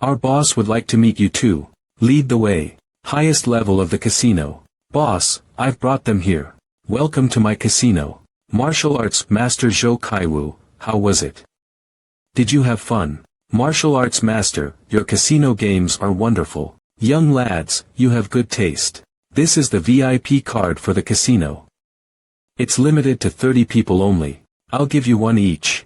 S1: Our boss would like to meet you too. Lead the way. Highest level of the casino. Boss, I've brought them here. Welcome to my casino. Martial Arts Master Zhou Kaiwu, how was it? Did you have fun? Martial Arts Master, your casino games are wonderful. Young lads, you have good taste. This is the VIP card for the casino. It's limited to 30 people only. I'll give you one each.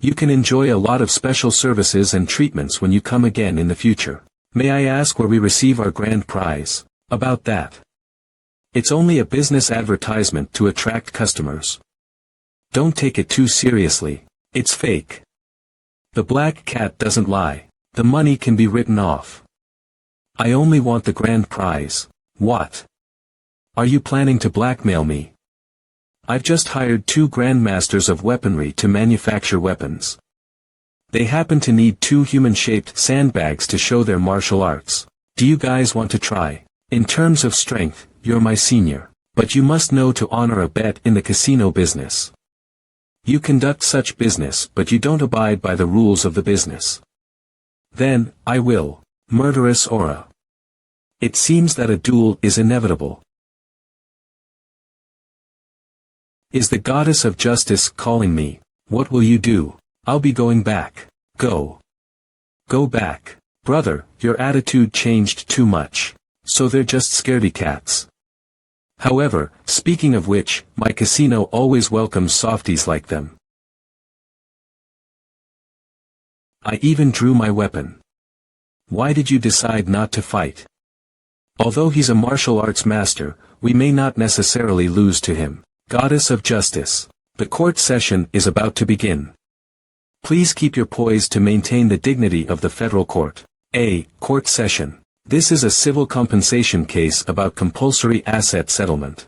S1: You can enjoy a lot of special services and treatments when you come again in the future. May I ask where we receive our grand prize? About that. It's only a business advertisement to attract customers. Don't take it too seriously. It's fake. The black cat doesn't lie. The money can be written off. I only want the grand prize. What? Are you planning to blackmail me? I've just hired 2 grandmasters of weaponry to manufacture weapons. They happen to need 2 human-shaped sandbags to show their martial arts. Do you guys want to try? In terms of strength, you're my senior. But you must know to honor a bet in the casino business. You conduct such business but you don't abide by the rules of the business. Then, I will. Murderous aura. It seems that a duel is inevitable. Is the goddess of justice calling me? What will you do? I'll be going back. Go. Go back. Brother, your attitude changed too much. So they're just scaredy cats. However, speaking of which, my casino always welcomes softies like them. I even drew my weapon. Why did you decide not to fight? Although he's a martial arts master, we may not necessarily lose to him. Goddess of Justice. The court session is about to begin. Please keep your poise to maintain the dignity of the federal court. A. Court session. This is a civil compensation case about compulsory asset settlement.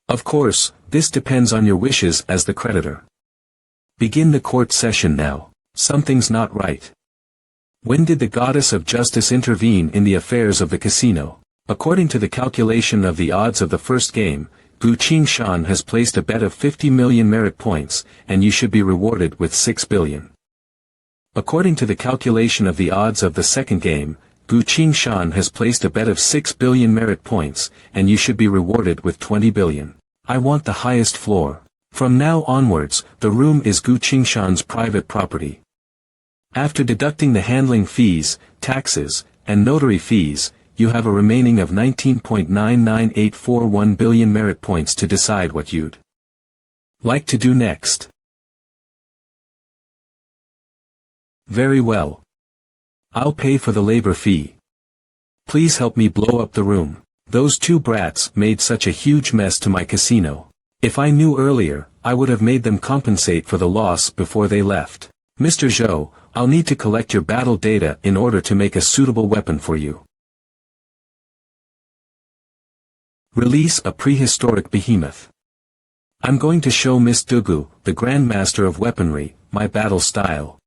S1: Of course, this depends on your wishes as the creditor. Begin the court session now. Something's not right. When did the goddess of justice intervene in the affairs of the casino? According to the calculation of the odds of the first game, Gu Qingshan has placed a bet of 50 million merit points, and you should be rewarded with 6 billion. According to the calculation of the odds of the second game, Gu Qingshan has placed a bet of 6 billion merit points, and you should be rewarded with 20 billion. I want the highest floor. From now onwards, the room is Gu Qingshan's private property. After deducting the handling fees, taxes, and notary fees, you have a remaining of 19.99841 billion merit points to decide what you'd like to do next. Very well. I'll pay for the labor fee. Please help me blow up the room. Those two brats made such a huge mess to my casino. If I knew earlier, I would have made them compensate for the loss before they left. Mr. Zhou, I'll need to collect your battle data in order to make a suitable weapon for you. Release a prehistoric behemoth. I'm going to show Miss Dugu, the Grandmaster of Weaponry, my battle style.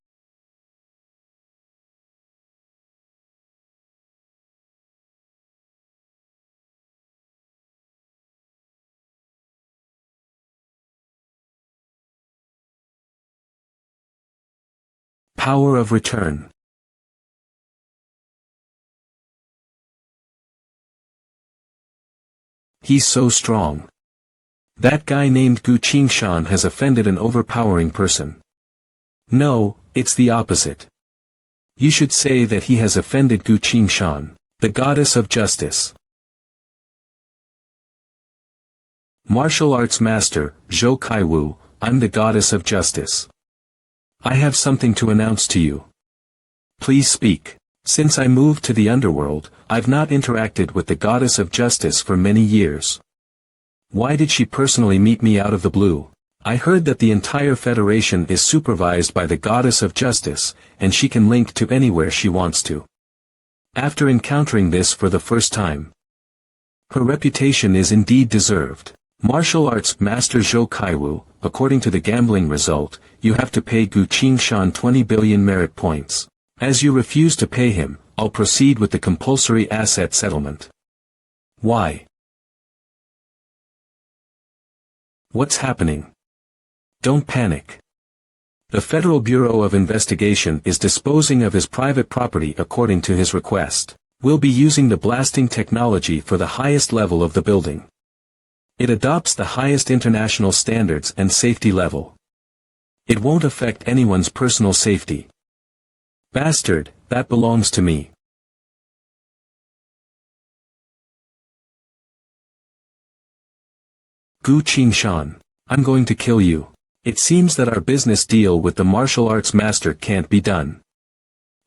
S1: Power of return. He's so strong. That guy named Gu Qingshan has offended an overpowering person. No, it's the opposite. You should say that he has offended Gu Qingshan, the goddess of justice. Martial arts master, Zhou Kaiwu, I'm the goddess of justice. I have something to announce to you. Please speak. Since I moved to the underworld, I've not interacted with the goddess of justice for many years. Why did she personally meet me out of the blue? I heard that the entire Federation is supervised by the goddess of justice, and she can link to anywhere she wants to. After encountering this for the first time, her reputation is indeed deserved. Martial arts master Zhou Kaiwu, according to the gambling result, you have to pay Gu Qingshan 20 billion merit points. As you refuse to pay him, I'll proceed with the compulsory asset settlement. Why? What's happening? Don't panic. The Federal Bureau of Investigation is disposing of his private property according to his request. We'll be using the blasting technology for the highest level of the building. It adopts the highest international standards and safety level. It won't affect anyone's personal safety. Bastard, that belongs to me. Gu Qingshan, I'm going to kill you. It seems that our business deal with the martial arts master can't be done.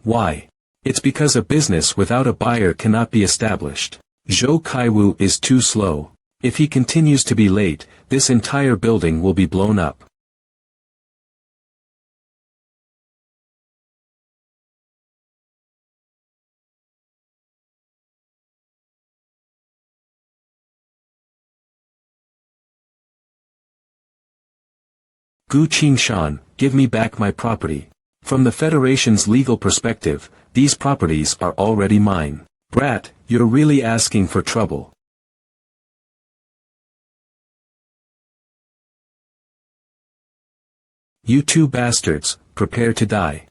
S1: Why? It's because a business without a buyer cannot be established. Zhou Kaiwu is too slow. If he continues to be late, this entire building will be blown up. Gu Qingshan, give me back my property. From the Federation's legal perspective, these properties are already mine. Brat, you're really asking for trouble. You two bastards, prepare to die.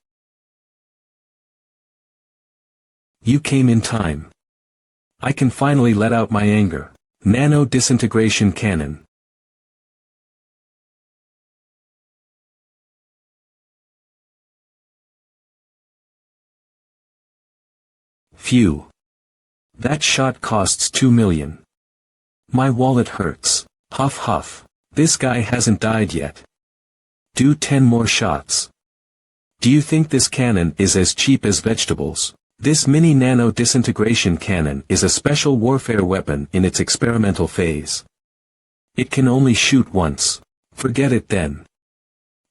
S1: You came in time. I can finally let out my anger. Nano disintegration cannon. Phew. That shot costs 2 million. My wallet hurts. Huff huff. This guy hasn't died yet. Do 10 more shots. Do you think this cannon is as cheap as vegetables? This mini nano disintegration cannon is a special warfare weapon in its experimental phase. It can only shoot once. Forget it then.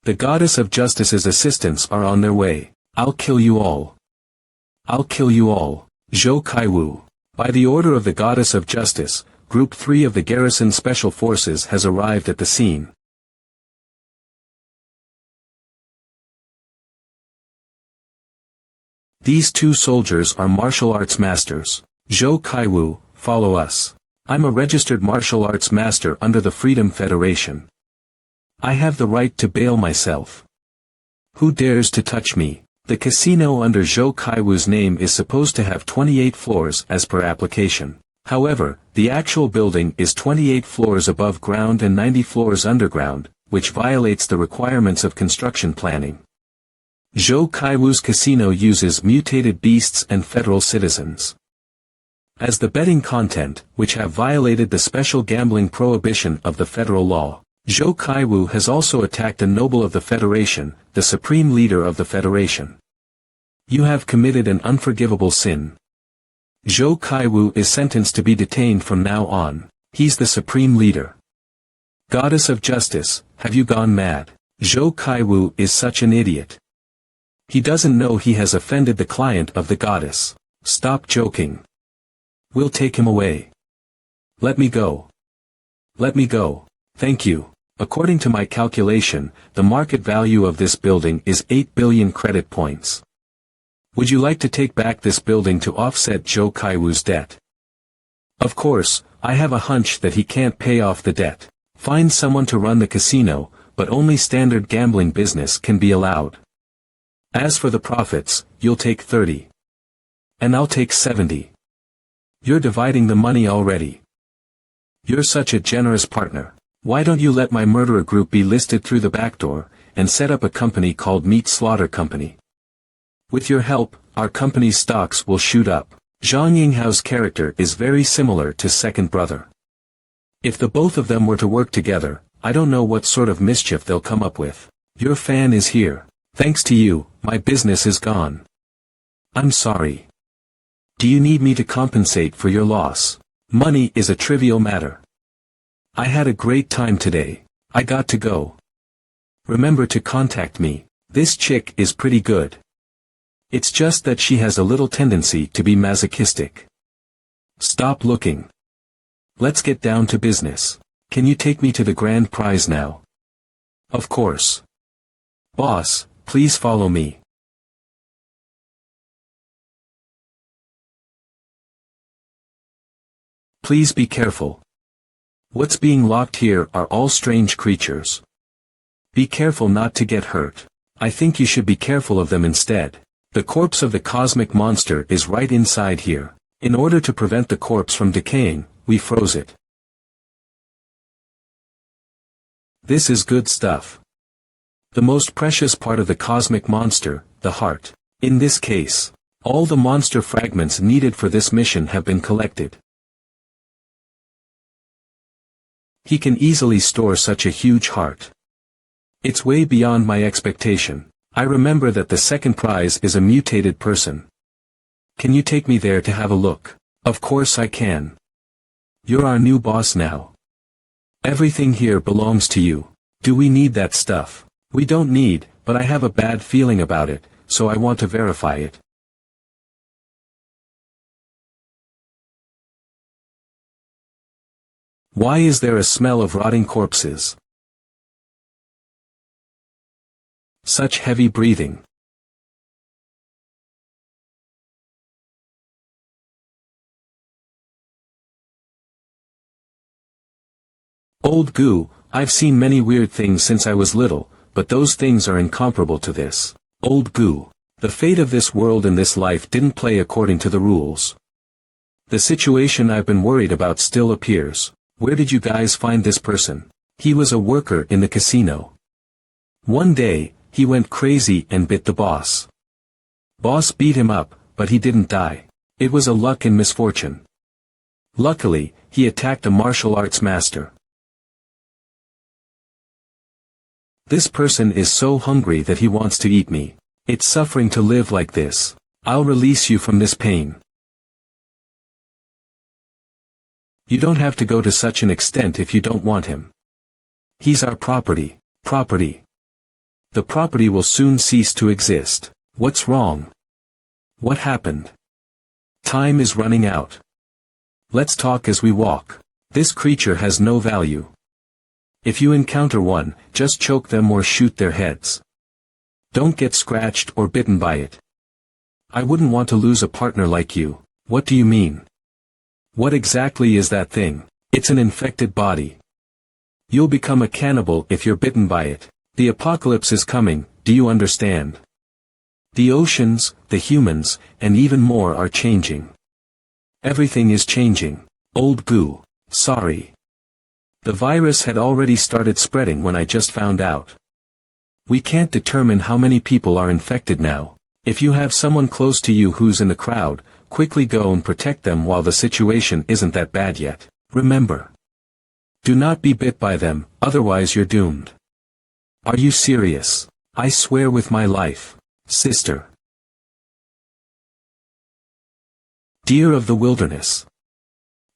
S1: The goddess of justice's assistants are on their way. I'll kill you all. I'll kill you all. Zhou Kaiwu. By the order of the goddess of justice, Group 3 of the Garrison Special Forces has arrived at the scene. These two soldiers are martial arts masters. Zhou Kaiwu, follow us. I'm a registered martial arts master under the Freedom Federation. I have the right to bail myself. Who dares to touch me? The casino under Zhou Kaiwu's name is supposed to have 28 floors as per application. However, the actual building is 28 floors above ground and 90 floors underground, which violates the requirements of construction planning. Zhou Kaiwu's casino uses mutated beasts and federal citizens as the betting content, which have violated the special gambling prohibition of the federal law. Zhou Kaiwu has also attacked a noble of the Federation, the supreme leader of the Federation. You have committed an unforgivable sin. Zhou Kaiwu is sentenced to be detained from now on. He's the supreme leader. Goddess of Justice, have you gone mad? Zhou Kaiwu is such an idiot. He doesn't know he has offended the client of the goddess. Stop joking. We'll take him away. Let me go. Let me go. Thank you. According to my calculation, the market value of this building is 8 billion credit points. Would you like to take back this building to offset Zhou Kaiwu's debt? Of course, I have a hunch that he can't pay off the debt. Find someone to run the casino, but only standard gambling business can be allowed. As for the profits, you'll take 30. And I'll take 70. You're dividing the money already. You're such a generous partner. Why don't you let my murderer group be listed through the back door, and set up a company called Meat Slaughter Company? With your help, our company's stocks will shoot up. Zhang Yinghao's character is very similar to second brother. If the both of them were to work together, I don't know what sort of mischief they'll come up with. Your fan is here. Thanks to you, my business is gone. I'm sorry. Do you need me to compensate for your loss? Money is a trivial matter. I had a great time today. I got to go. Remember to contact me. This chick is pretty good. It's just that she has a little tendency to be masochistic. Stop looking. Let's get down to business. Can you take me to the grand prize now? Of course. Boss, please follow me. Please be careful. What's being locked here are all strange creatures. Be careful not to get hurt. I think you should be careful of them instead. The corpse of the cosmic monster is right inside here. In order to prevent the corpse from decaying, we froze it. This is good stuff. The most precious part of the cosmic monster, the heart. In this case, all the monster fragments needed for this mission have been collected. He can easily store such a huge heart. It's way beyond my expectation. I remember that the second prize is a mutated person. Can you take me there to have a look? Of course I can. You're our new boss now. Everything here belongs to you. Do we need that stuff? We don't need, but I have a bad feeling about it, so I want to verify it. Why is there a smell of rotting corpses? Such heavy breathing. Old goo, I've seen many weird things since I was little, but those things are incomparable to this. Old goo. The fate of this world and this life didn't play according to the rules. The situation I've been worried about still appears. Where did you guys find this person? He was a worker in the casino. One day, he went crazy and bit the boss. Boss beat him up, but he didn't die. It was a luck and misfortune. Luckily, he attacked a martial arts master. This person is so hungry that he wants to eat me. It's suffering to live like this. I'll release you from this pain. You don't have to go to such an extent if you don't want him. He's our property. Property. The property will soon cease to exist. What's wrong? What happened? Time is running out. Let's talk as we walk. This creature has no value. If you encounter one, just choke them or shoot their heads. Don't get scratched or bitten by it. I wouldn't want to lose a partner like you. What do you mean? What exactly is that thing? It's an infected body. You'll become a cannibal if you're bitten by it. The apocalypse is coming, do you understand? The oceans, the humans, and even more are changing. Everything is changing. Old goo. Sorry. The virus had already started spreading when I just found out. We can't determine how many people are infected now. If you have someone close to you who's in the crowd, quickly go and protect them while the situation isn't that bad yet. Remember. Do not be bit by them, otherwise you're doomed. Are you serious? I swear with my life. Sister. Deer of the wilderness.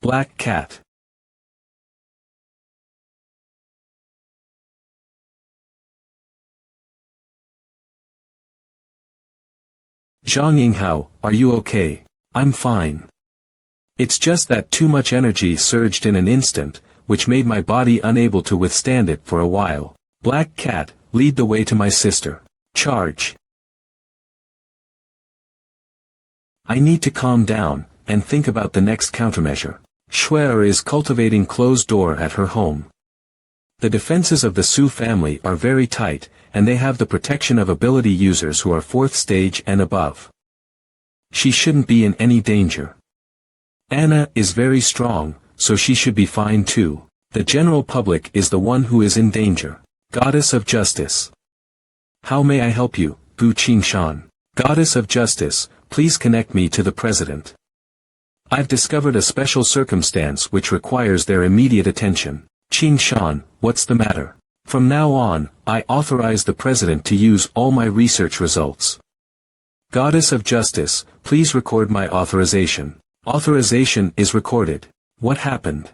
S1: Black cat. Zhang Yinghao, are you okay? I'm fine. It's just that too much energy surged in an instant, which made my body unable to withstand it for a while. Black cat, lead the way to my sister. Charge. I need to calm down, and think about the next countermeasure. Scarier is cultivating closed door at her home. The defenses of the Su family are very tight, and they have the protection of ability users who are 4th stage and above. She shouldn't be in any danger. Anna is very strong, so she should be fine too. The general public is the one who is in danger. Goddess of Justice. How may I help you, Gu Qingshan? Goddess of Justice, please connect me to the President. I've discovered a special circumstance which requires their immediate attention. Qingshan, what's the matter? From now on, I authorize the President to use all my research results. Goddess of Justice, please record my authorization. Authorization is recorded. What happened?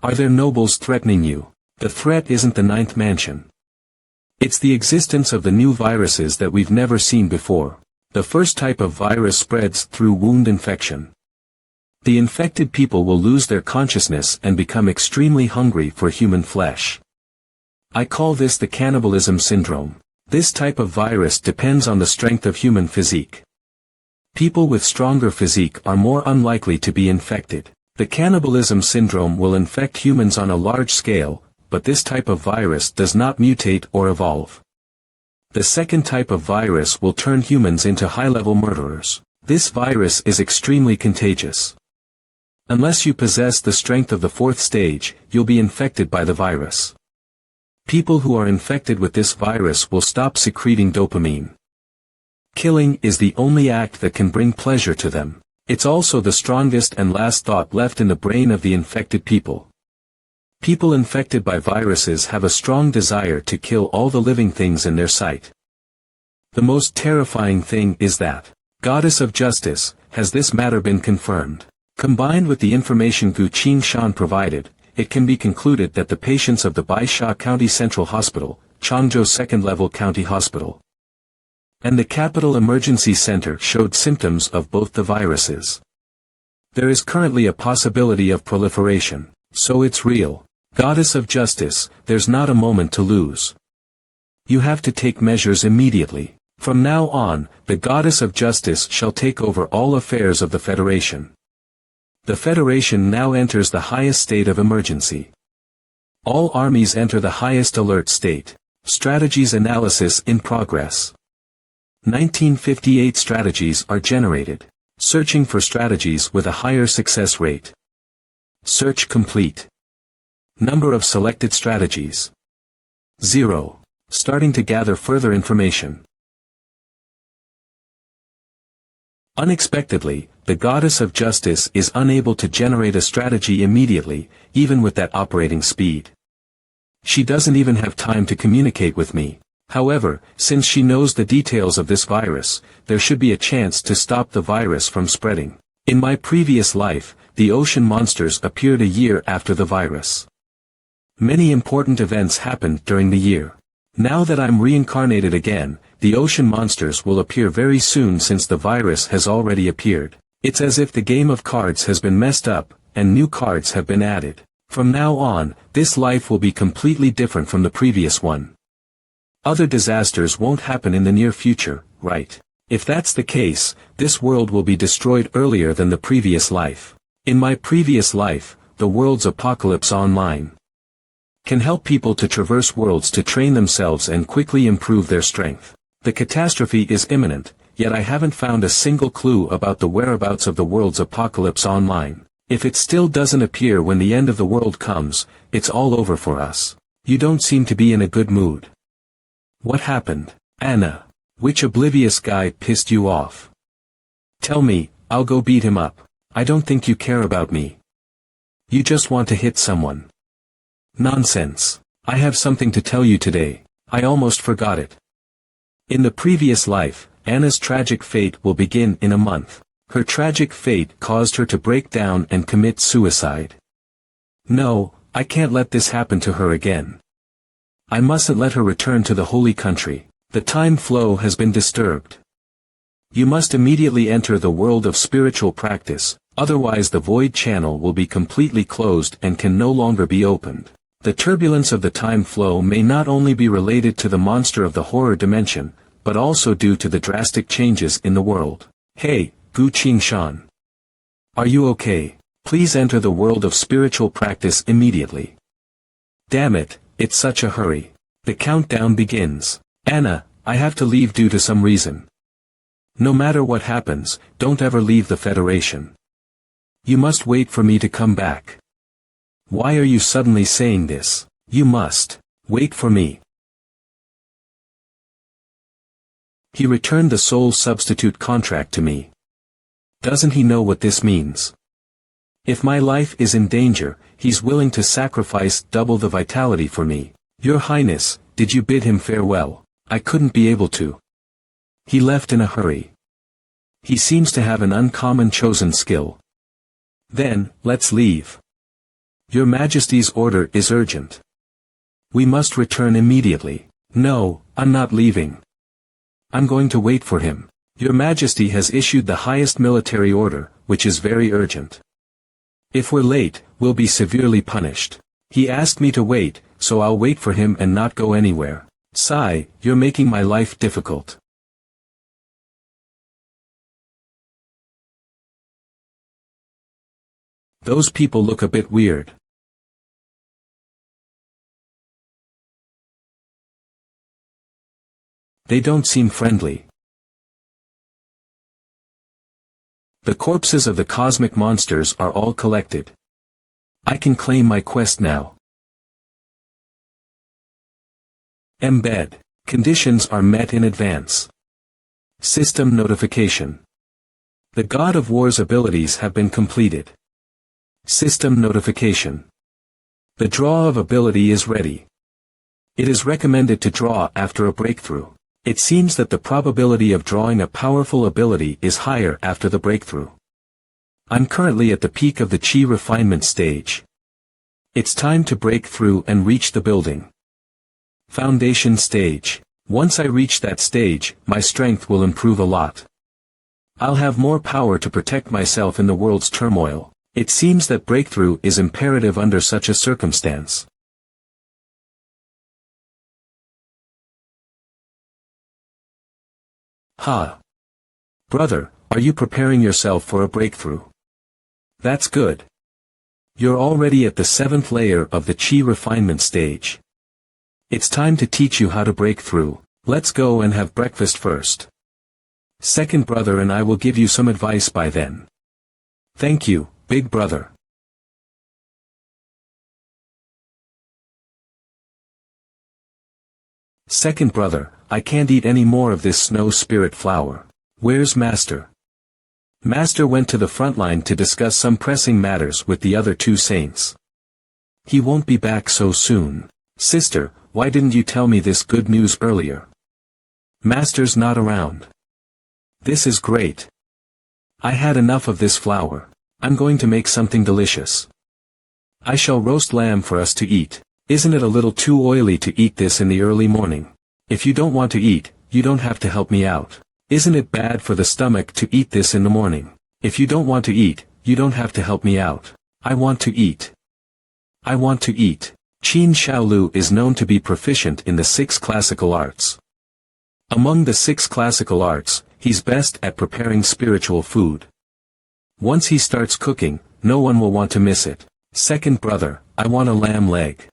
S1: Are there nobles threatening you? The threat isn't the 9th mansion. It's the existence of the new viruses that we've never seen before. The first type of virus spreads through wound infection. The infected people will lose their consciousness and become extremely hungry for human flesh. I call this the cannibalism syndrome. This type of virus depends on the strength of human physique. People with stronger physique are more unlikely to be infected. The cannibalism syndrome will infect humans on a large scale, but this type of virus does not mutate or evolve. The second type of virus will turn humans into high-level murderers. This virus is extremely contagious. Unless you possess the strength of the 4th stage, you'll be infected by the virus. People who are infected with this virus will stop secreting dopamine. Killing is the only act that can bring pleasure to them. It's also the strongest and last thought left in the brain of the infected people. People infected by viruses have a strong desire to kill all the living things in their sight. The most terrifying thing is that, Goddess of Justice, has this matter been confirmed? Combined with the information Gu Qingshan provided, it can be concluded that the patients of the Baisha County Central Hospital, Changzhou 2nd Level County Hospital, and the Capital Emergency Center showed symptoms of both the viruses. There is currently a possibility of proliferation, so it's real. Goddess of Justice, there's not a moment to lose. You have to take measures immediately. From now on, the Goddess of Justice shall take over all affairs of the Federation. The Federation now enters the highest state of emergency. All armies enter the highest alert state. Strategies analysis in progress. 1958 strategies are generated. Searching for strategies with a higher success rate. Search complete. Number of selected strategies. 0. Starting to gather further information. Unexpectedly, the goddess of justice is unable to generate a strategy immediately, even with that operating speed. She doesn't even have time to communicate with me. However, since she knows the details of this virus, there should be a chance to stop the virus from spreading. In my previous life, the ocean monsters appeared a year after the virus. Many important events happened during the year. Now that I'm reincarnated again, the ocean monsters will appear very soon since the virus has already appeared. It's as if the game of cards has been messed up, and new cards have been added. From now on, this life will be completely different from the previous one. Other disasters won't happen in the near future, right? If that's the case, this world will be destroyed earlier than the previous life. In my previous life, the world's apocalypse online can help people to traverse worlds to train themselves and quickly improve their strength. The catastrophe is imminent, yet I haven't found a single clue about the whereabouts of the world's apocalypse online. If it still doesn't appear when the end of the world comes, it's all over for us. You don't seem to be in a good mood. What happened, Anna? Which oblivious guy pissed you off? Tell me, I'll go beat him up. I don't think you care about me. You just want to hit someone. Nonsense. I have something to tell you today. I almost forgot it. In the previous life, Anna's tragic fate will begin in a month. Her tragic fate caused her to break down and commit suicide. No, I can't let this happen to her again. I mustn't let her return to the holy country. The time flow has been disturbed. You must immediately enter the world of spiritual practice, otherwise the void channel will be completely closed and can no longer be opened. The turbulence of the time flow may not only be related to the monster of the horror dimension, but also due to the drastic changes in the world. Hey, Gu Qingshan. Are you okay? Please enter the world of spiritual practice immediately. Damn it, it's such a hurry. The countdown begins. Anna, I have to leave due to some reason. No matter what happens, don't ever leave the Federation. You must wait for me to come back. Why are you suddenly saying this? You must wait for me. He returned the soul substitute contract to me. Doesn't he know what this means? If my life is in danger, he's willing to sacrifice double the vitality for me. Your Highness, did you bid him farewell? I couldn't be able to. He left in a hurry. He seems to have an uncommon chosen skill. Then, let's leave. Your Majesty's order is urgent. We must return immediately. No, I'm not leaving. I'm going to wait for him. Your Majesty has issued the highest military order, which is very urgent. If we're late, we'll be severely punished. He asked me to wait, so I'll wait for him and not go anywhere. Sigh, you're making my life difficult. Those people look a bit weird. They don't seem friendly. The corpses of the cosmic monsters are all collected. I can claim my quest now. Embed. Conditions are met in advance. System notification. The God of War's abilities have been completed. System notification. The draw of ability is ready. It is recommended to draw after a breakthrough. It seems that the probability of drawing a powerful ability is higher after the breakthrough. I'm currently at the peak of the Chi refinement stage. It's time to break through and reach the building. Foundation stage. Once I reach that stage, my strength will improve a lot. I'll have more power to protect myself in the world's turmoil. It seems that breakthrough is imperative under such a circumstance. Ha! Brother, are you preparing yourself for a breakthrough? That's good. You're already at the 7th layer of the Chi refinement stage. It's time to teach you how to break through. Let's go and have breakfast first. Second brother and I will give you some advice by then. Thank you, big brother. Second brother, I can't eat any more of this snow spirit flower. Where's Master? Master went to the front line to discuss some pressing matters with the other two saints. He won't be back so soon. Sister, why didn't you tell me this good news earlier? Master's not around. This is great. I had enough of this flour. I'm going to make something delicious. I shall roast lamb for us to eat. Isn't it a little too oily to eat this in the early morning? If you don't want to eat, you don't have to help me out. Isn't it bad for the stomach to eat this in the morning? If you don't want to eat, you don't have to help me out. I want to eat. I want to eat. Qin Shaolu is known to be proficient in the 6 classical arts. Among the 6 classical arts, he's best at preparing spiritual food. Once he starts cooking, no one will want to miss it. Second brother, I want a lamb leg.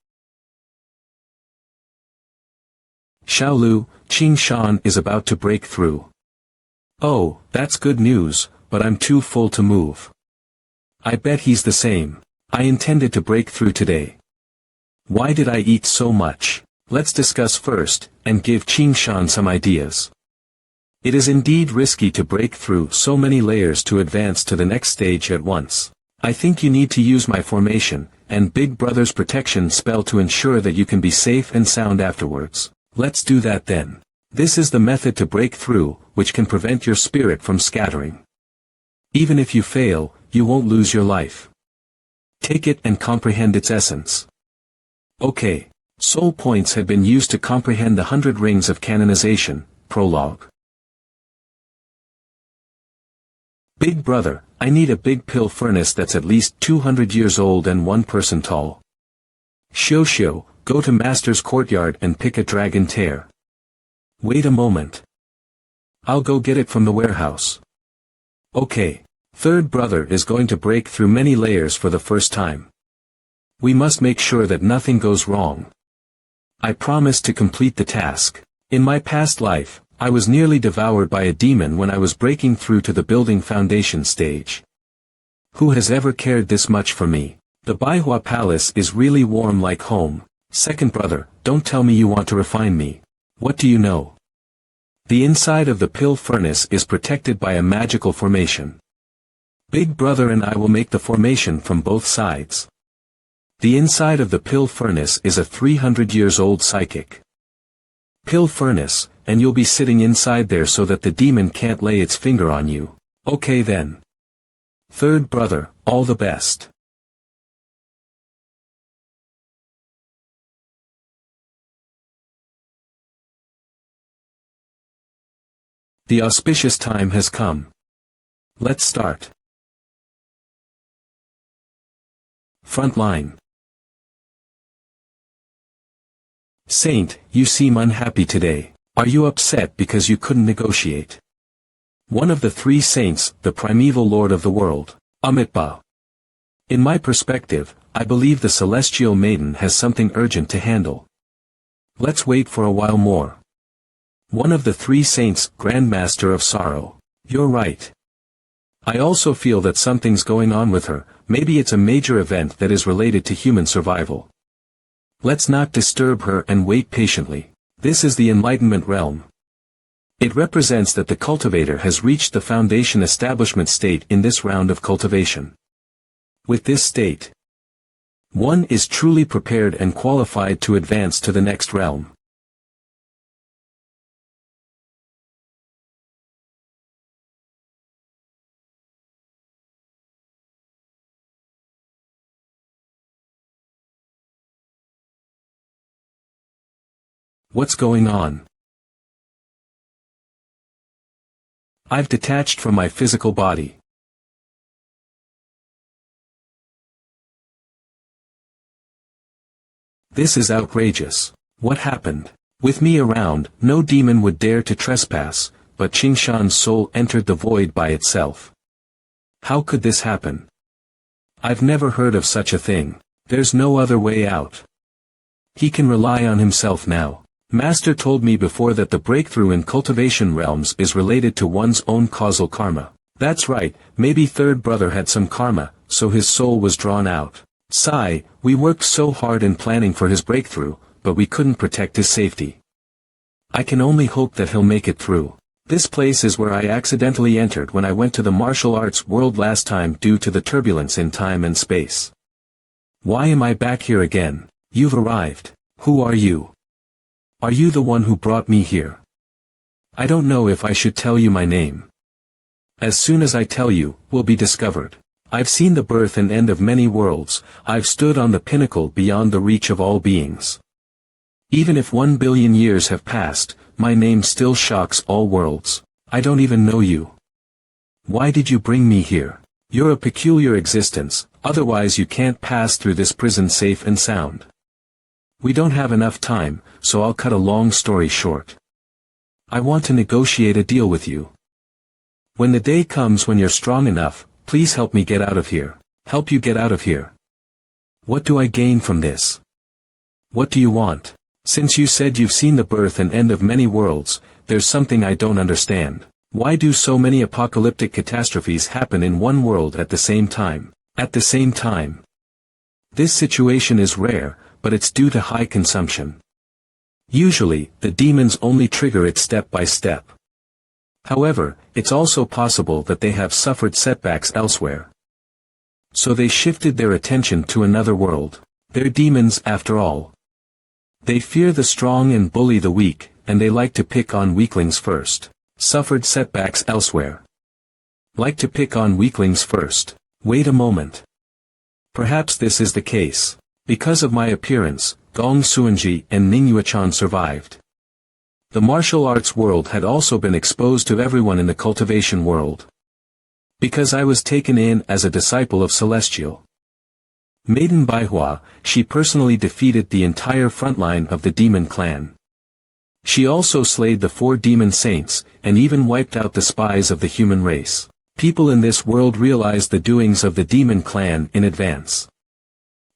S1: Shaolu, Qing Shan is about to break through. Oh, that's good news, but I'm too full to move. I bet he's the same. I intended to break through today. Why did I eat so much? Let's discuss first, and give Qing Shan some ideas. It is indeed risky to break through so many layers to advance to the next stage at once. I think you need to use my formation, and Big Brother's protection spell to ensure that you can be safe and sound afterwards. Let's do that then. This is the method to break through, which can prevent your spirit from scattering. Even if you fail, you won't lose your life. Take it and comprehend its essence. Okay. Soul points have been used to comprehend the 100 rings of canonization. Prologue. Big Brother, I need a big pill furnace that's at least 200 years old and 1 person tall. Xiao, go to Master's courtyard and pick a dragon tear. Wait a moment. I'll go get it from the warehouse. Okay. Third brother is going to break through many layers for the first time. We must make sure that nothing goes wrong. I promise to complete the task. In my past life, I was nearly devoured by a demon when I was breaking through to the building foundation stage. Who has ever cared this much for me? The MANHWA palace is really warm like home. Second brother, don't tell me you want to refine me. What do you know? The inside of the pill furnace is protected by a magical formation. Big brother and I will make the formation from both sides. The inside of the pill furnace is a 300 years old psychic pill furnace, and you'll be sitting inside there so that the demon can't lay its finger on you. Okay then. Third brother, all the best. The auspicious time has come. Let's start. Front line. Saint, you seem unhappy today. Are you upset because you couldn't negotiate? One of the 3 saints, the primeval lord of the world, Amitabha. In my perspective, I believe the celestial maiden has something urgent to handle. Let's wait for a while more. One of the 3 saints, Grandmaster of Sorrow. You're right. I also feel that something's going on with her. Maybe it's a major event that is related to human survival. Let's not disturb her and wait patiently. This is the enlightenment realm. It represents that the cultivator has reached the foundation establishment state in this round of cultivation. With this state, one is truly prepared and qualified to advance to the next realm. What's going on? I've detached from my physical body. This is outrageous. What happened? With me around, no demon would dare to trespass, but Qingshan's soul entered the void by itself. How could this happen? I've never heard of such a thing. There's no other way out. He can rely on himself now. Master told me before that the breakthrough in cultivation realms is related to one's own causal karma. That's right, maybe third brother had some karma, so his soul was drawn out. Sigh, we worked so hard in planning for his breakthrough, but we couldn't protect his safety. I can only hope that he'll make it through. This place is where I accidentally entered when I went to the martial arts world last time due to the turbulence in time and space. Why am I back here again? You've arrived. Who are you? Are you the one who brought me here? I don't know if I should tell you my name. As soon as I tell you, we'll be discovered. I've seen the birth and end of many worlds, I've stood on the pinnacle beyond the reach of all beings. Even if 1 billion years have passed, my name still shocks all worlds. I don't even know you. Why did you bring me here? You're a peculiar existence, otherwise you can't pass through this prison safe and sound. We don't have enough time, so I'll cut a long story short. I want to negotiate a deal with you. When the day comes when you're strong enough, please help me get out of here. Help you get out of here. What do I gain from this? What do you want? Since you said you've seen the birth and end of many worlds, there's something I don't understand. Why do so many apocalyptic catastrophes happen in one world at the same time? At the same time. This situation is rare, but it's due to high consumption. Usually, the demons only trigger it step by step. However, it's also possible that they have suffered setbacks elsewhere. So they shifted their attention to another world. They're demons after all. They fear the strong and bully the weak, and they like to pick on weaklings first. Suffered setbacks elsewhere. Like to pick on weaklings first. Wait a moment. Perhaps this is the case. Because of my appearance, Gong Suanji and Manhwa survived. The martial arts world had also been exposed to everyone in the cultivation world. Because I was taken in as a disciple of Celestial Maiden MANHWA, she personally defeated the entire frontline of the demon clan. She also slayed the 4 demon saints, and even wiped out the spies of the human race. People in this world realized the doings of the demon clan in advance.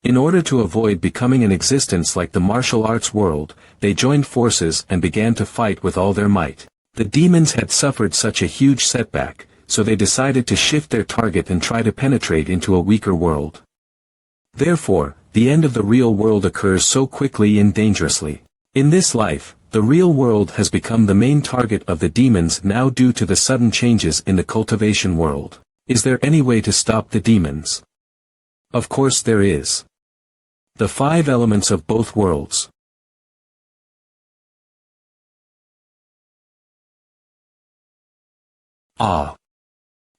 S1: In order to avoid becoming an existence like the martial arts world, they joined forces and began to fight with all their might. The demons had suffered such a huge setback, so they decided to shift their target and try to penetrate into a weaker world. Therefore, the end of the real world occurs so quickly and dangerously. In this life, the real world has become the main target of the demons now due to the sudden changes in the cultivation world. Is there any way to stop the demons? Of course there is. The 5 elements of both worlds. Ah!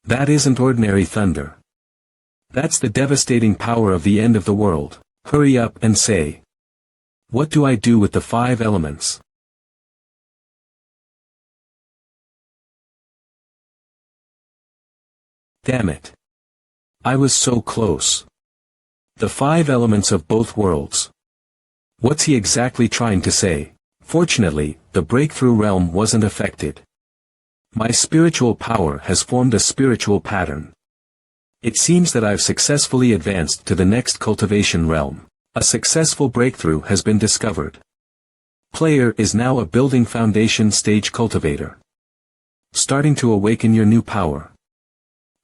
S1: That isn't ordinary thunder. That's the devastating power of the end of the world. Hurry up and say. What do I do with the 5 elements? Damn it. I was so close. The 5 elements of both worlds. What's he exactly trying to say? Fortunately, the breakthrough realm wasn't affected. My spiritual power has formed a spiritual pattern. It seems that I've successfully advanced to the next cultivation realm. A successful breakthrough has been discovered. Player is now a building foundation stage cultivator. Starting to awaken your new power.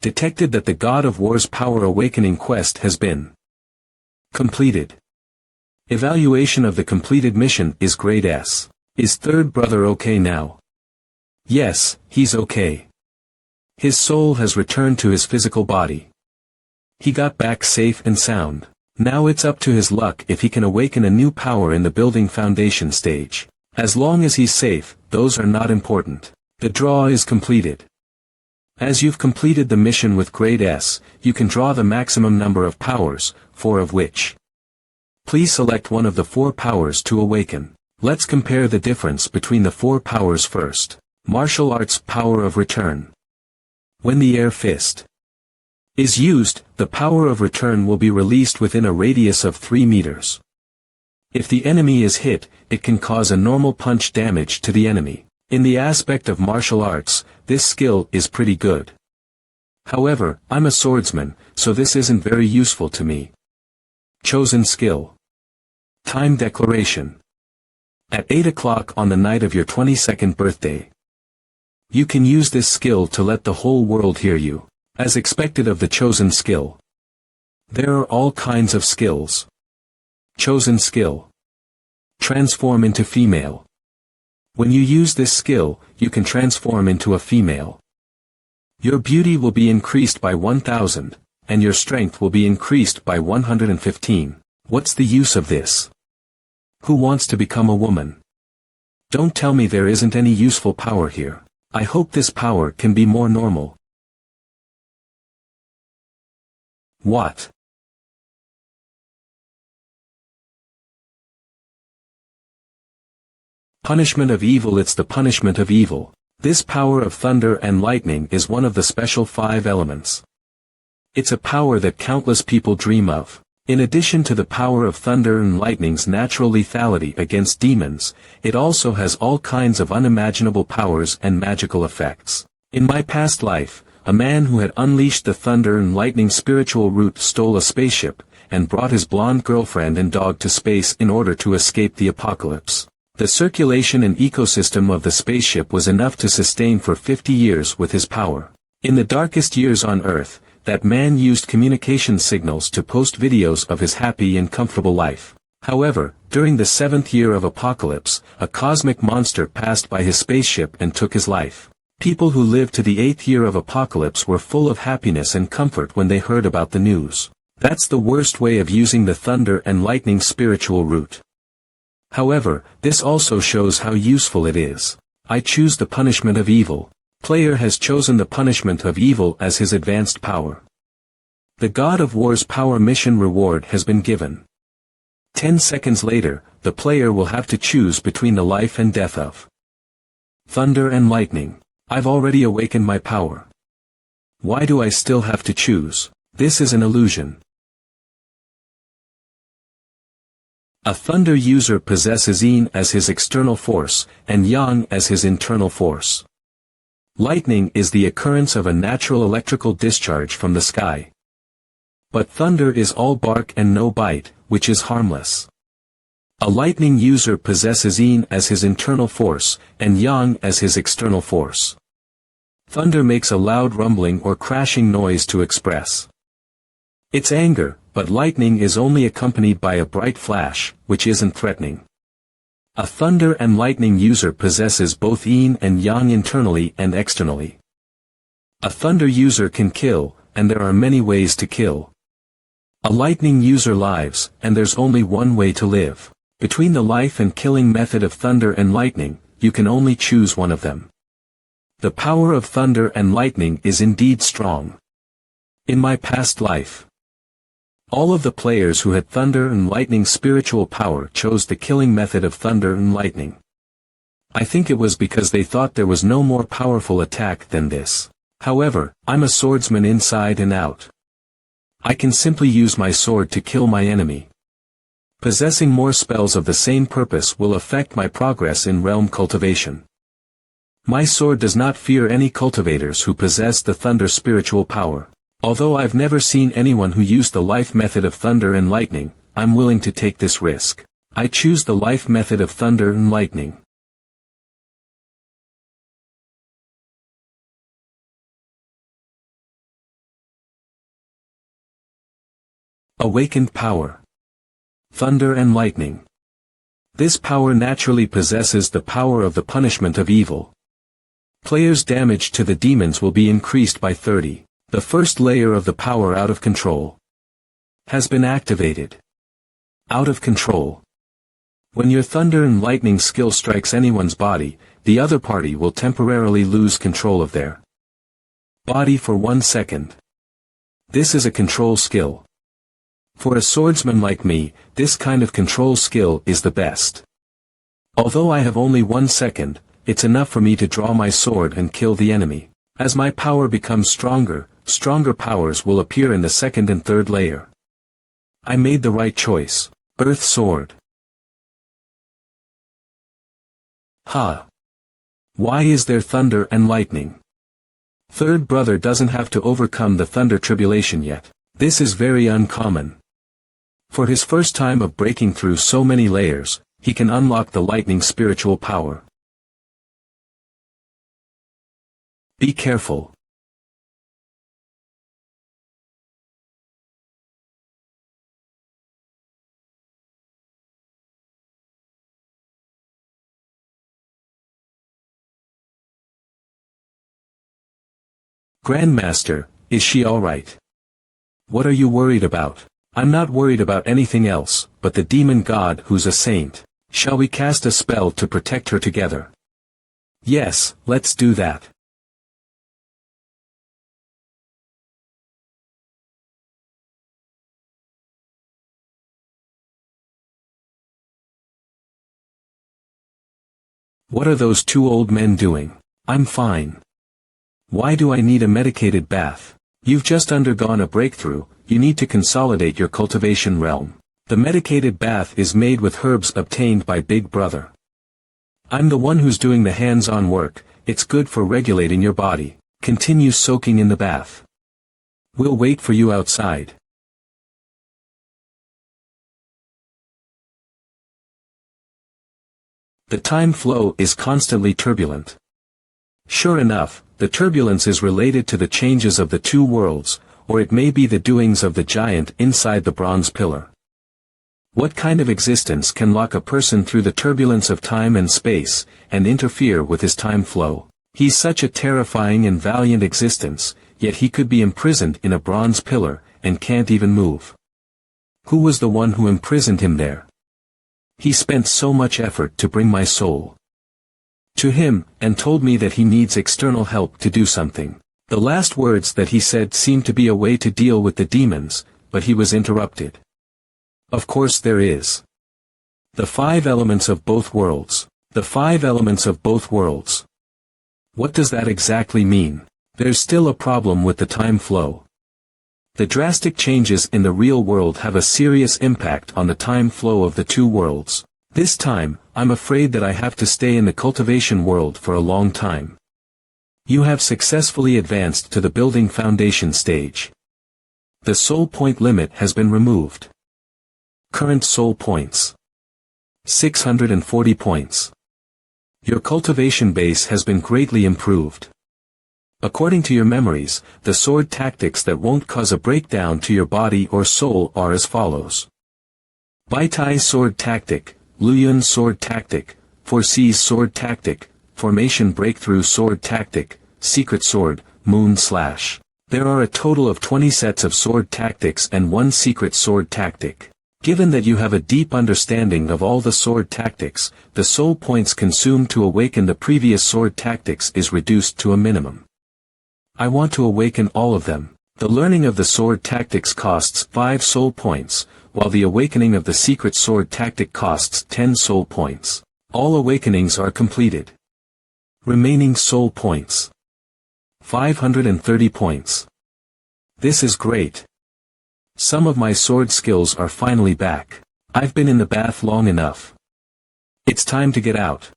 S1: Detected that the God of War's power awakening quest has been completed. Evaluation of the completed mission is grade S. Is third brother okay now? Yes, he's okay. His soul has returned to his physical body. He got back safe and sound. Now it's up to his luck if he can awaken a new power in the building foundation stage. As long as he's safe, those are not important. The draw is completed. As you've completed the mission with grade S, you can draw the maximum number of powers, 4 of which. Please select one of the 4 powers to awaken. Let's compare the difference between the 4 powers first. Martial Arts Power of Return. When the air fist is used, the power of return will be released within a radius of 3 meters. If the enemy is hit, it can cause a normal punch damage to the enemy. In the aspect of martial arts, this skill is pretty good. However, I'm a swordsman, so this isn't very useful to me. Chosen skill. Time declaration. At 8 o'clock on the night of your 22nd birthday. You can use this skill to let the whole world hear you, as expected of the chosen skill. There are all kinds of skills. Chosen skill. Transform into female. When you use this skill, you can transform into a female. Your beauty will be increased by 1000, and your strength will be increased by 115. What's the use of this? Who wants to become a woman? Don't tell me there isn't any useful power here. I hope this power can be more normal. What? Punishment of evil. It's the punishment of evil. This power of thunder and lightning is one of the special 5 elements. It's a power that countless people dream of. In addition to the power of thunder and lightning's natural lethality against demons, it also has all kinds of unimaginable powers and magical effects. In my past life, a man who had unleashed the thunder and lightning spiritual root stole a spaceship, and brought his blonde girlfriend and dog to space in order to escape the apocalypse. The circulation and ecosystem of the spaceship was enough to sustain for 50 years with his power. In the darkest years on Earth, that man used communication signals to post videos of his happy and comfortable life. However, during the 7th year of apocalypse, a cosmic monster passed by his spaceship and took his life. People who lived to the 8th year of apocalypse were full of happiness and comfort when they heard about the news. That's the worst way of using the thunder and lightning spiritual root. However, this also shows how useful it is. I choose the punishment of evil. Player has chosen the punishment of evil as his advanced power. The God of War's power mission reward has been given. 10 seconds later, the player will have to choose between the life and death of thunder and lightning. I've already awakened my power. Why do I still have to choose? This is an illusion. A thunder user possesses yin as his external force, and yang as his internal force. Lightning is the occurrence of a natural electrical discharge from the sky. But thunder is all bark and no bite, which is harmless. A lightning user possesses yin as his internal force, and yang as his external force. Thunder makes a loud rumbling or crashing noise to express its anger, but lightning is only accompanied by a bright flash, which isn't threatening. A thunder and lightning user possesses both yin and yang internally and externally. A thunder user can kill, and there are many ways to kill. A lightning user lives, and there's only one way to live. Between the life and killing method of thunder and lightning, you can only choose one of them. The power of thunder and lightning is indeed strong. In my past life, all of the players who had thunder and lightning spiritual power chose the killing method of thunder and lightning. I think it was because they thought there was no more powerful attack than this. However, I'm a swordsman inside and out. I can simply use my sword to kill my enemy. Possessing more spells of the same purpose will affect my progress in realm cultivation. My sword does not fear any cultivators who possess the thunder spiritual power. Although I've never seen anyone who used the life method of thunder and lightning, I'm willing to take this risk. I choose the life method of thunder and lightning. Awakened power. Thunder and lightning. This power naturally possesses the power of the punishment of evil. Players' damage to the demons will be increased by 30. The first layer of the power out of control has been activated. Out of control. When your thunder and lightning skill strikes anyone's body, the other party will temporarily lose control of their body for 1 second. This is a control skill. For a swordsman like me, this kind of control skill is the best. Although I have only 1 second, it's enough for me to draw my sword and kill the enemy. As my power becomes stronger, stronger powers will appear in the second and third layer. I made the right choice. Earth Sword. Ha! Why is there thunder and lightning? Third brother doesn't have to overcome the thunder tribulation yet. This is very uncommon. For his first time of breaking through so many layers, he can unlock the lightning spiritual power. Be careful. Grandmaster, is she alright? What are you worried about? I'm not worried about anything else, but the demon god who's a saint. Shall we cast a spell to protect her together? Yes, let's do that. What are those two old men doing? I'm fine. Why do I need a medicated bath? You've just undergone a breakthrough, you need to consolidate your cultivation realm. The medicated bath is made with herbs obtained by Big Brother. I'm the one who's doing the hands-on work, it's good for regulating your body. Continue soaking in the bath. We'll wait for you outside. The time flow is constantly turbulent. Sure enough, the turbulence is related to the changes of the two worlds, or it may be the doings of the giant inside the bronze pillar. What kind of existence can lock a person through the turbulence of time and space, and interfere with his time flow? He's such a terrifying and valiant existence, yet he could be imprisoned in a bronze pillar, and can't even move. Who was the one who imprisoned him there? He spent so much effort to bring my soul to him, and told me that he needs external help to do something. The last words that he said seemed to be a way to deal with the demons, but he was interrupted. Of course there is. The 5 elements of both worlds. The 5 elements of both worlds. What does that exactly mean? There's still a problem with the time flow. The drastic changes in the real world have a serious impact on the time flow of the two worlds. This time, I'm afraid that I have to stay in the cultivation world for a long time. You have successfully advanced to the building foundation stage. The soul point limit has been removed. Current soul points: 640 points. Your cultivation base has been greatly improved. According to your memories, the sword tactics that won't cause a breakdown to your body or soul are as follows. Baitai sword tactic, Luyun sword tactic, Foresees sword tactic, Formation breakthrough sword tactic, Secret sword, Moon slash. There are a total of 20 sets of sword tactics and 1 secret sword tactic. Given that you have a deep understanding of all the sword tactics, the soul points consumed to awaken the previous sword tactics is reduced to a minimum. I want to awaken all of them. The learning of the sword tactics costs 5 soul points, while the awakening of the secret sword tactic costs 10 soul points. All awakenings are completed. Remaining soul points: 530 points. This is great. Some of my sword skills are finally back. I've been in the bath long enough. It's time to get out.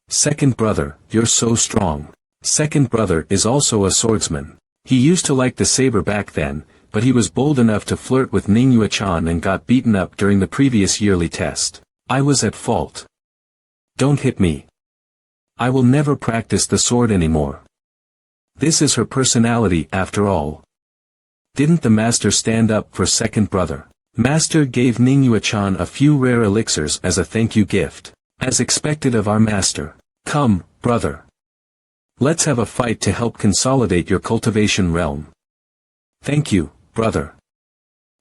S1: Second brother, you're so strong. Second brother is also a swordsman. He used to like the saber back then, but he was bold enough to flirt with Manhwa and got beaten up during the previous yearly test. I was at fault. Don't hit me. I will never practice the sword anymore. This is her personality after all. Didn't the master stand up for second brother? Master gave Manhwa a few rare elixirs as a thank you gift. As expected of our master. Come, brother. Let's have a fight to help consolidate your cultivation realm. Thank you, brother.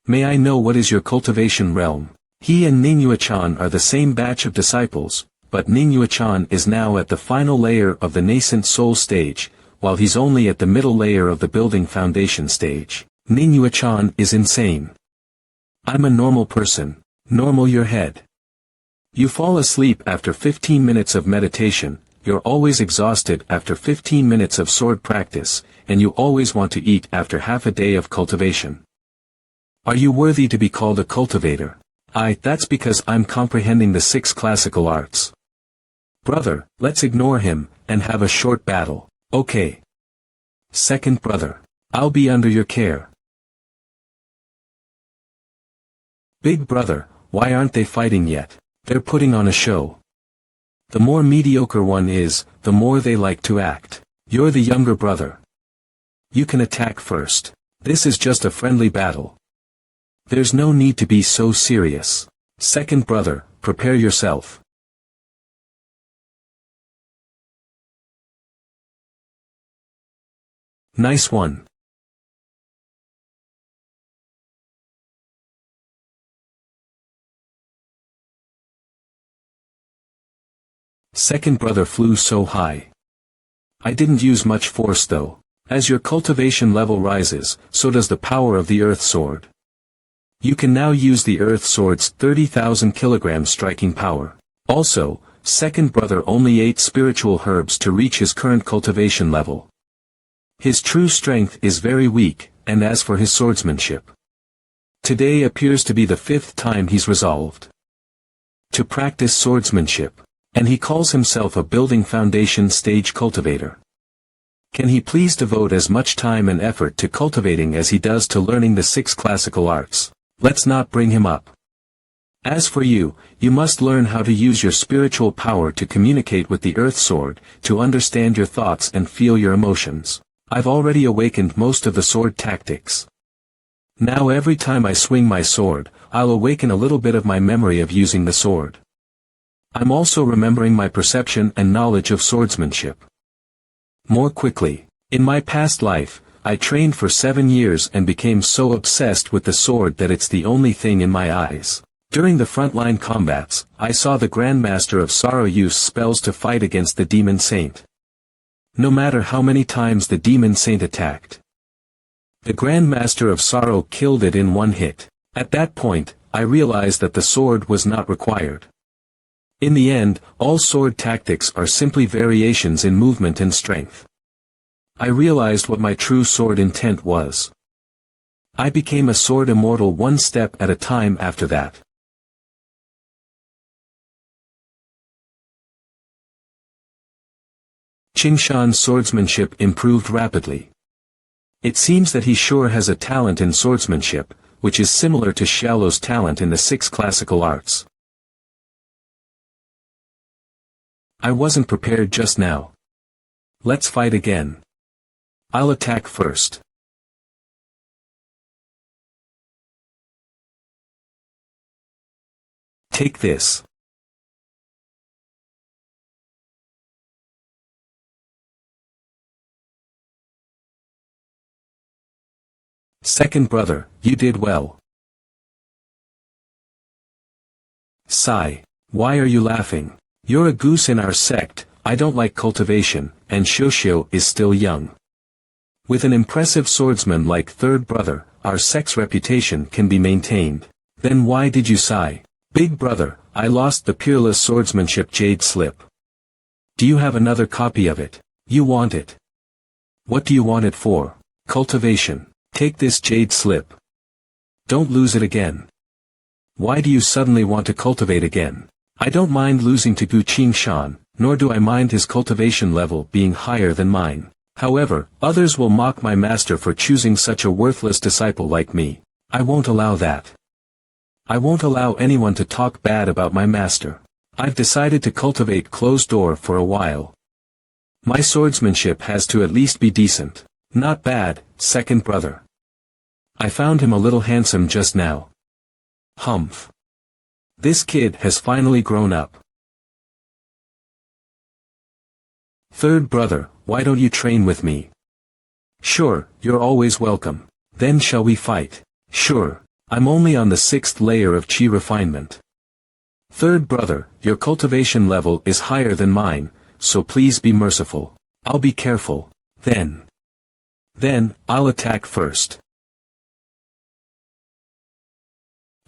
S1: May I know what is your cultivation realm? He and Manhwa are the same batch of disciples, but Manhwa is now at the final layer of the nascent soul stage, while he's only at the middle layer of the building foundation stage. Manhwa is insane. I'm a normal person. Normal your head. You fall asleep after 15 minutes of meditation, you're always exhausted after 15 minutes of sword practice, and you always want to eat after half a day of cultivation. Are you worthy to be called a cultivator? That's because I'm comprehending the 6 classical arts. Brother, let's ignore him, and have a short battle. Okay. Second brother. I'll be under your care. Big brother, why aren't they fighting yet? They're putting on a show. The more mediocre one is, the more they like to act. You're the younger brother. You can attack first. This is just a friendly battle. There's no need to be so serious. Second brother, prepare yourself. Nice one. Second brother flew so high. I didn't use much force though. As your cultivation level rises, so does the power of the Earth Sword. You can now use the Earth Sword's 30,000 kilograms striking power. Also, second brother only ate spiritual herbs to reach his current cultivation level. His true strength is very weak, and as for his swordsmanship, today appears to be the 5th time he's resolved to practice swordsmanship. And he calls himself a building foundation stage cultivator. Can he please devote as much time and effort to cultivating as he does to learning the 6 classical arts? Let's not bring him up. As for you, you must learn how to use your spiritual power to communicate with the Earth Sword, to understand your thoughts and feel your emotions. I've already awakened most of the sword tactics. Now every time I swing my sword, I'll awaken a little bit of my memory of using the sword. I'm also remembering my perception and knowledge of swordsmanship more quickly. In my past life, I trained for 7 years and became so obsessed with the sword that it's the only thing in my eyes. During the frontline combats, I saw the Grandmaster of Sorrow use spells to fight against the Demon Saint. No matter how many times the Demon Saint attacked, the Grandmaster of Sorrow killed it in one hit. At that point, I realized that the sword was not required. In the end, all sword tactics are simply variations in movement and strength. I realized what my true sword intent was. I became a sword immortal one step at a time after that. Qingshan's swordsmanship improved rapidly. It seems that he sure has a talent in swordsmanship, which is similar to Xiaolo's talent in the 6 classical arts. I wasn't prepared just now. Let's fight again. I'll attack first. Take this. Second brother, you did well. Sigh. Why are you laughing? You're a goose in our sect. I don't like cultivation, and Xiuxiu is still young. With an impressive swordsman like third brother, our sect's reputation can be maintained. Then why did you sigh? Big brother, I lost the peerless swordsmanship jade slip. Do you have another copy of it? You want it. What do you want it for? Cultivation. Take this jade slip. Don't lose it again. Why do you suddenly want to cultivate again? I don't mind losing to Gu Qingshan, nor do I mind his cultivation level being higher than mine. However, others will mock my master for choosing such a worthless disciple like me. I won't allow that. I won't allow anyone to talk bad about my master. I've decided to cultivate closed door for a while. My swordsmanship has to at least be decent. Not bad, second brother. I found him a little handsome just now. Humph. This kid has finally grown up. Third brother, why don't you train with me? Sure, you're always welcome. Then shall we fight? Sure, I'm only on the 6th layer of chi refinement. Third brother, your cultivation level is higher than mine, so please be merciful. I'll be careful. Then, I'll attack first.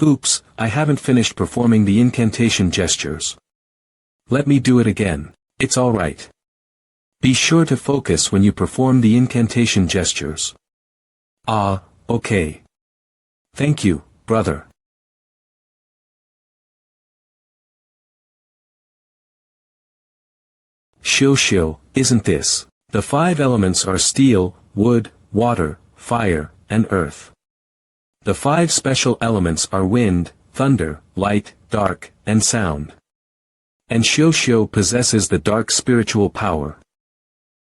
S1: Oops, I haven't finished performing the incantation gestures. Let me do it again. It's alright. Be sure to focus when you perform the incantation gestures. Ah, okay. Thank you, brother. Xiuxiu, isn't this? The 5 elements are steel, wood, water, fire, and earth. The 5 special elements are wind, thunder, light, dark, and sound. And Shosho possesses the dark spiritual power.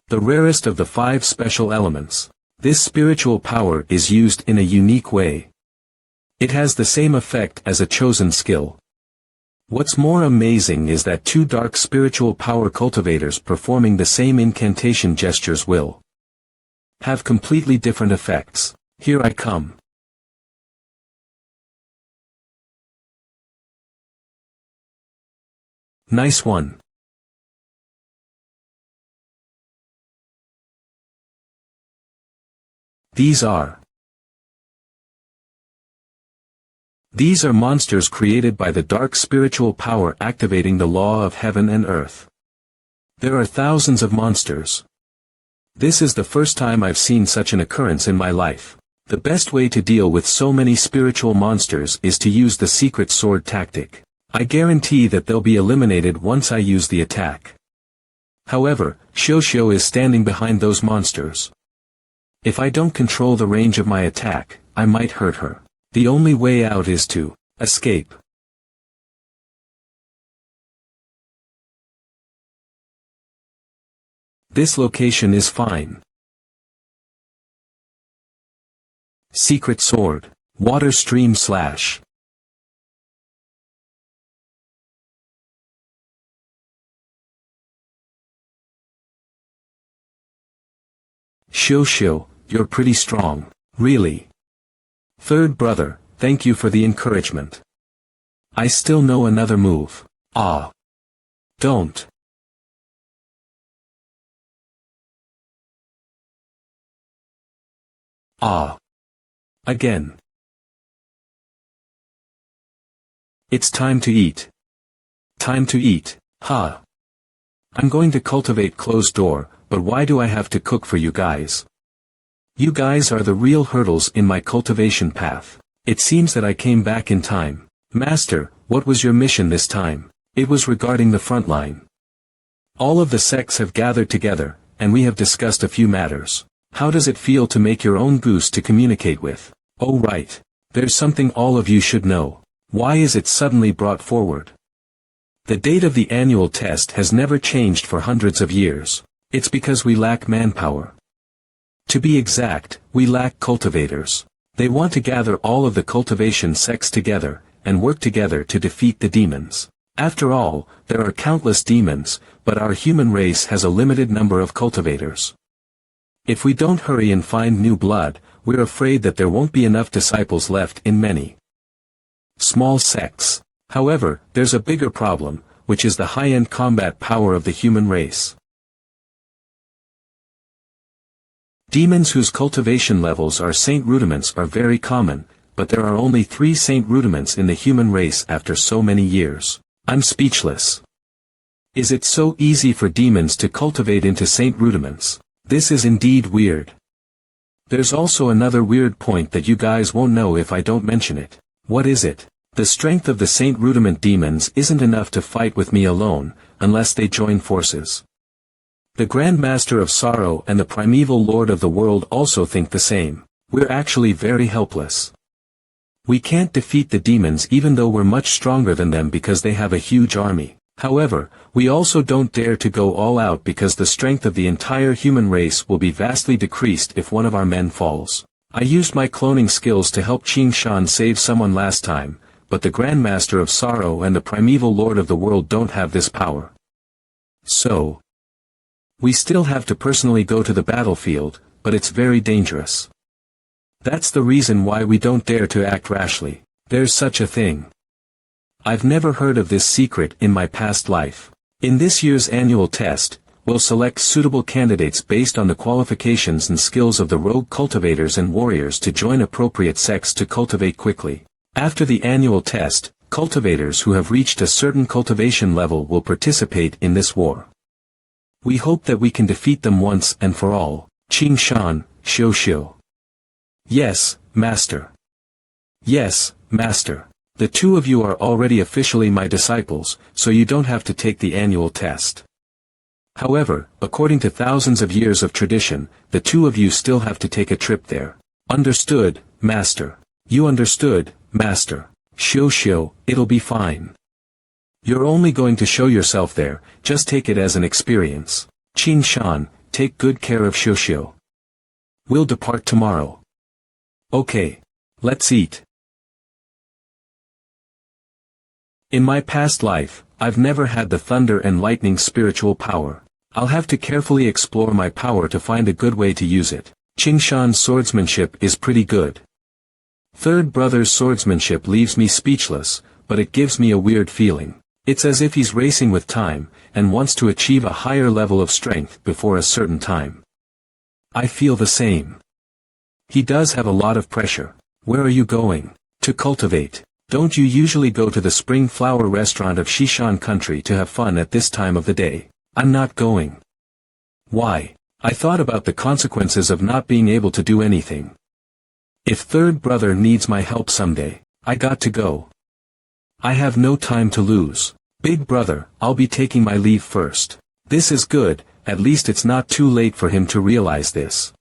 S1: The rarest of the 5 special elements. This spiritual power is used in a unique way. It has the same effect as a chosen skill. What's more amazing is that 2 dark spiritual power cultivators performing the same incantation gestures will have completely different effects. Here I come. Nice one. These are monsters created by the dark spiritual power activating the law of heaven and earth. There are thousands of monsters. This is the first time I've seen such an occurrence in my life. The best way to deal with so many spiritual monsters is to use the secret sword tactic. I guarantee that they'll be eliminated once I use the attack. However, Shosho is standing behind those monsters. If I don't control the range of my attack, I might hurt her. The only way out is to escape. This location is fine. Secret sword. Water stream slash. Shosho, you're pretty strong. Really. Third brother, thank you for the encouragement. I still know another move. Ah. Don't. Ah. Again. It's time to eat. Time to eat, huh? I'm going to cultivate closed door, but why do I have to cook for you guys? You guys are the real hurdles in my cultivation path. It seems that I came back in time. Master, what was your mission this time? It was regarding the front line. All of the sects have gathered together, and we have discussed a few matters. How does it feel to make your own goose to communicate with? Oh right. There's something all of you should know. Why is it suddenly brought forward? The date of the annual test has never changed for hundreds of years. It's because we lack manpower. To be exact, we lack cultivators. They want to gather all of the cultivation sects together, and work together to defeat the demons. After all, there are countless demons, but our human race has a limited number of cultivators. If we don't hurry and find new blood, we're afraid that there won't be enough disciples left in many small sects. However, there's a bigger problem, which is the high-end combat power of the human race. Demons whose cultivation levels are Saint Rudiments are very common, but there are only 3 Saint Rudiments in the human race after so many years. I'm speechless. Is it so easy for demons to cultivate into Saint Rudiments? This is indeed weird. There's also another weird point that you guys won't know if I don't mention it. What is it? The strength of the Saint Rudiment demons isn't enough to fight with me alone, unless they join forces. The Grand Master of Sorrow and the Primeval Lord of the World also think the same. We're actually very helpless. We can't defeat the demons even though we're much stronger than them because they have a huge army. However, we also don't dare to go all out because the strength of the entire human race will be vastly decreased if one of our men falls. I used my cloning skills to help Qing Shan save someone last time, but the Grand Master of Sorrow and the Primeval Lord of the World don't have this power. So, we still have to personally go to the battlefield, but it's very dangerous. That's the reason why we don't dare to act rashly. There's such a thing. I've never heard of this secret in my past life. In this year's annual test, we'll select suitable candidates based on the qualifications and skills of the rogue cultivators and warriors to join appropriate sects to cultivate quickly. After the annual test, cultivators who have reached a certain cultivation level will participate in this war. We hope that we can defeat them once and for all. Qing Shan, Shosho. Yes, Master. Yes, Master. The 2 of you are already officially my disciples, so you don't have to take the annual test. However, according to thousands of years of tradition, the two of you still have to take a trip there. Understood, Master. You understood, Master. Shio, it'll be fine. You're only going to show yourself there, just take it as an experience. Qing Shan, take good care of Shio. We'll depart tomorrow. Okay. Let's eat. In my past life, I've never had the thunder and lightning spiritual power. I'll have to carefully explore my power to find a good way to use it. Qing Shan's swordsmanship is pretty good. Third brother's swordsmanship leaves me speechless, but it gives me a weird feeling. It's as if he's racing with time, and wants to achieve a higher level of strength before a certain time. I feel the same. He does have a lot of pressure. Where are you going? To cultivate. Don't you usually go to the spring flower restaurant of Shishan country to have fun at this time of the day? I'm not going. Why? I thought about the consequences of not being able to do anything. If third brother needs my help someday, I got to go. I have no time to lose. Big brother, I'll be taking my leave first. This is good, at least it's not too late for him to realize this.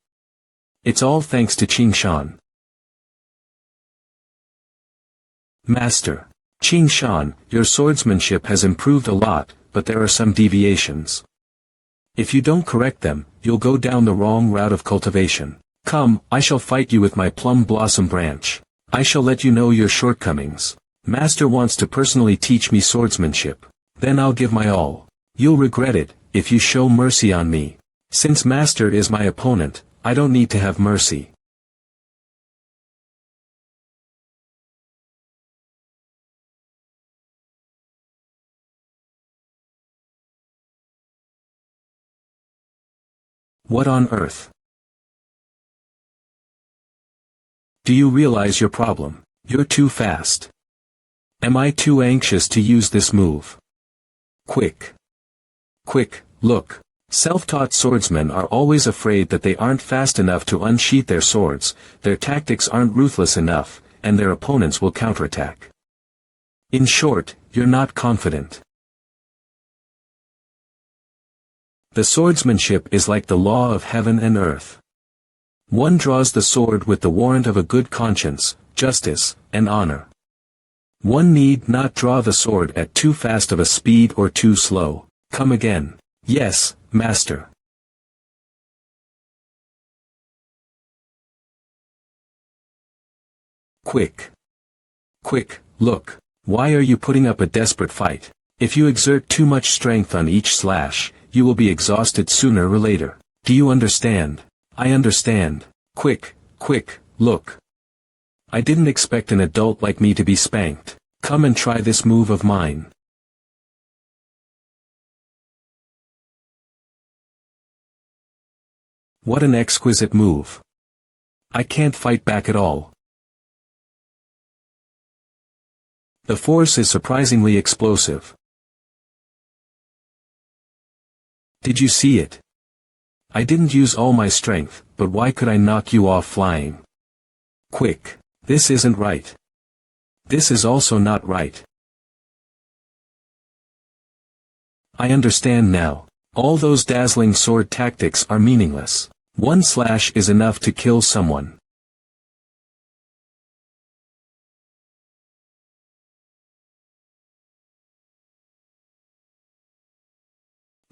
S1: It's all thanks to Qing Shan. Master. Qing Shan, your swordsmanship has improved a lot, but there are some deviations. If you don't correct them, you'll go down the wrong route of cultivation. Come, I shall fight you with my plum blossom branch. I shall let you know your shortcomings. Master wants to personally teach me swordsmanship. Then I'll give my all. You'll regret it, if you show mercy on me. Since Master is my opponent, I don't need to have mercy. What on earth? Do you realize your problem? You're too fast. Am I too anxious to use this move? Quick. Quick, look. Self-taught swordsmen are always afraid that they aren't fast enough to unsheath their swords, their tactics aren't ruthless enough, and their opponents will counterattack. In short, you're not confident. The swordsmanship is like the law of heaven and earth. One draws the sword with the warrant of a good conscience, justice, and honor. One need not draw the sword at too fast of a speed or too slow. Come again. Yes, Master. Quick. Quick, look. Why are you putting up a desperate fight? If you exert too much strength on each slash, you will be exhausted sooner or later. Do you understand? I understand. Quick, look. I didn't expect an adult like me to be spanked. Come and try this move of mine. What an exquisite move. I can't fight back at all. The force is surprisingly explosive. Did you see it? I didn't use all my strength, but why could I knock you off flying? Quick. This isn't right. This is also not right. I understand now. All those dazzling sword tactics are meaningless. One slash is enough to kill someone.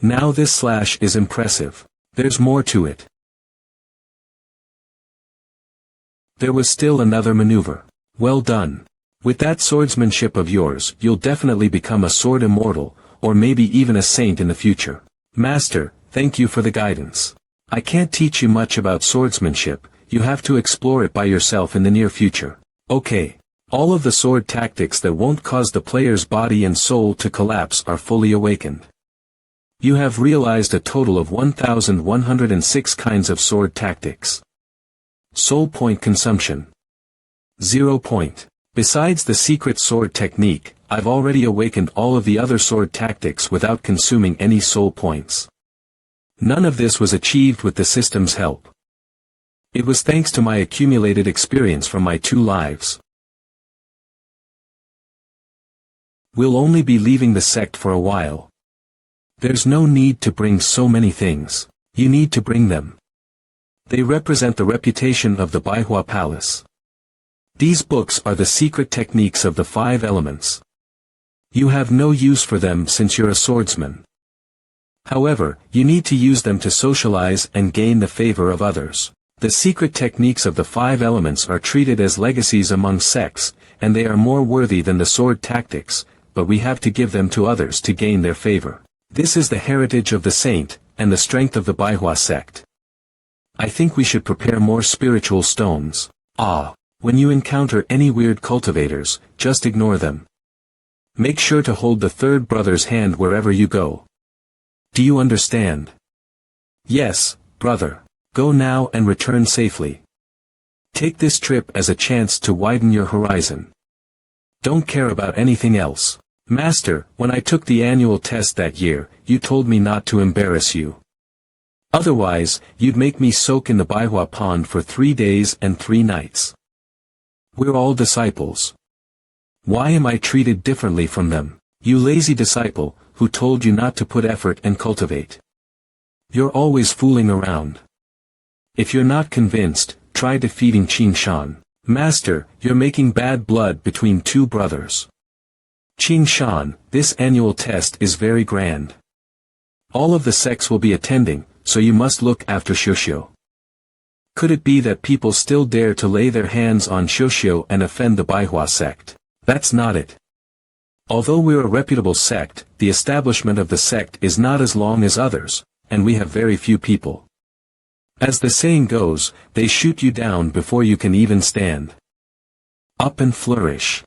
S1: Now this slash is impressive. There's more to it. There was still another maneuver. Well done. With that swordsmanship of yours, you'll definitely become a sword immortal, or maybe even a saint in the future. Master, thank you for the guidance. I can't teach you much about swordsmanship, you have to explore it by yourself in the near future. Okay. All of the sword tactics that won't cause the player's body and soul to collapse are fully awakened. You have realized a total of 1,106 kinds of sword tactics. Soul point consumption. 0 point. Besides the secret sword technique, I've already awakened all of the other sword tactics without consuming any soul points. None of this was achieved with the system's help. It was thanks to my accumulated experience from my 2 lives. We'll only be leaving the sect for a while. There's no need to bring so many things. You need to bring them. They represent the reputation of the MANHWA palace. These books are the secret techniques of the 5 elements. You have no use for them since you're a swordsman. However, you need to use them to socialize and gain the favor of others. The secret techniques of the 5 elements are treated as legacies among sects, and they are more worthy than the sword tactics, but we have to give them to others to gain their favor. This is the heritage of the saint, and the strength of the MANHWA sect. I think we should prepare more spiritual stones. When you encounter any weird cultivators, just ignore them. Make sure to hold the third brother's hand wherever you go. Do you understand? Yes, brother. Go now and return safely. Take this trip as a chance to widen your horizon. Don't care about anything else. Master, when I took the annual test that year, you told me not to embarrass you. Otherwise, you'd make me soak in the MANHWA pond for 3 days and 3 nights. We're all disciples. Why am I treated differently from them? You lazy disciple, who told you not to put effort and cultivate. You're always fooling around. If you're not convinced, try defeating Qin Shan. Master, you're making bad blood between 2 brothers. Qin Shan, this annual test is very grand. All of the sects will be attending, so you must look after Shosho. Could it be that people still dare to lay their hands on Shosho and offend the MANHWA sect? That's not it. Although we're a reputable sect, the establishment of the sect is not as long as others, and we have very few people. As the saying goes, they shoot you down before you can even stand up and flourish.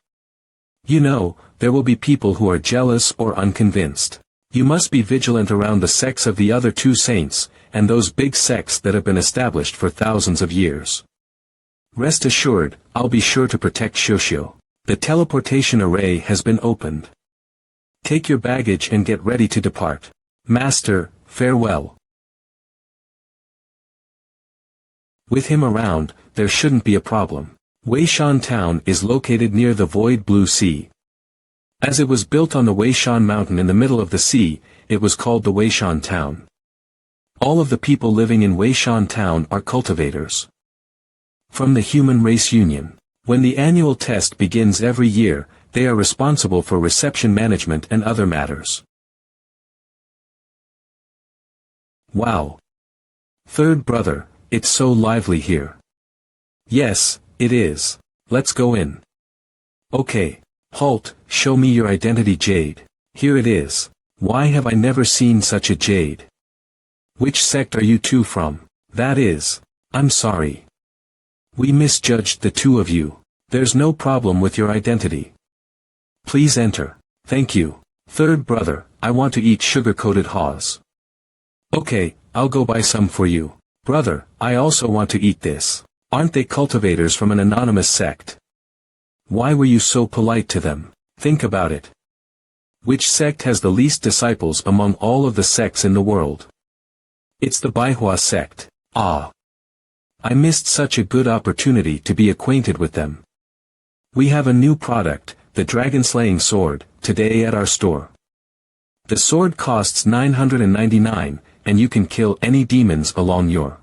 S1: You know, there will be people who are jealous or unconvinced. You must be vigilant around the sects of the other 2 saints, and those big sects that have been established for thousands of years. Rest assured, I'll be sure to protect Shosho. The teleportation array has been opened. Take your baggage and get ready to depart. Master, farewell. With him around, there shouldn't be a problem. Weishan Town is located near the Void Blue Sea. As it was built on the Weishan Mountain in the middle of the sea, it was called the Weishan Town. All of the people living in Weishan Town are cultivators. From the Human Race Union. When the annual test begins every year, they are responsible for reception management and other matters. Wow! Third brother, it's so lively here. Yes, it is. Let's go in. Okay. Halt, show me your identity jade. Here it is. Why have I never seen such a jade? Which sect are you 2 from? That is. I'm sorry. We misjudged the 2 of you. There's no problem with your identity. Please enter. Thank you. Third brother, I want to eat sugar-coated haws. Okay, I'll go buy some for you. Brother, I also want to eat this. Aren't they cultivators from an anonymous sect? Why were you so polite to them? Think about it. Which sect has the least disciples among all of the sects in the world? It's the MANHWA sect. I missed such a good opportunity to be acquainted with them. We have a new product, the dragon-slaying sword, today at our store. The sword costs 999, and you can kill any demons along your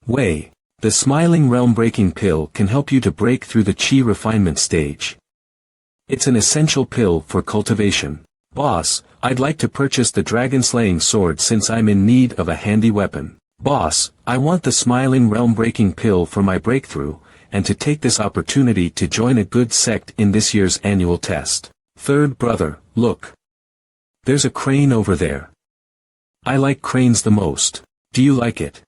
S1: way. The smiling realm-breaking pill can help you to break through the chi refinement stage. It's an essential pill for cultivation. Boss, I'd like to purchase the dragon-slaying sword since I'm in need of a handy weapon. Boss, I want the smiling realm-breaking pill for my breakthrough, and to take this opportunity to join a good sect in this year's annual test. Third brother, look. There's a crane over there. I like cranes the most. Do you like it?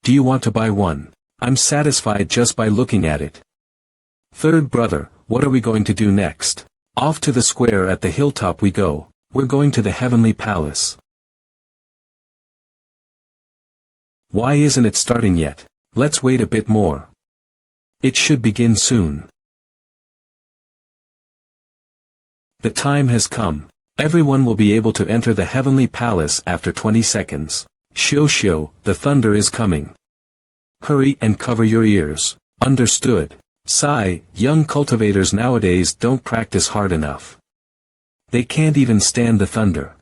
S1: Do you want to buy one? I'm satisfied just by looking at it. Third brother, what are we going to do next? Off to the square at the hilltop we go. We're going to the heavenly palace. Why isn't it starting yet? Let's wait a bit more. It should begin soon. The time has come. Everyone will be able to enter the heavenly palace after 20 seconds. Shosho, the thunder is coming. Hurry and cover your ears. Understood. Sigh, young cultivators nowadays don't practice hard enough. They can't even stand the thunder.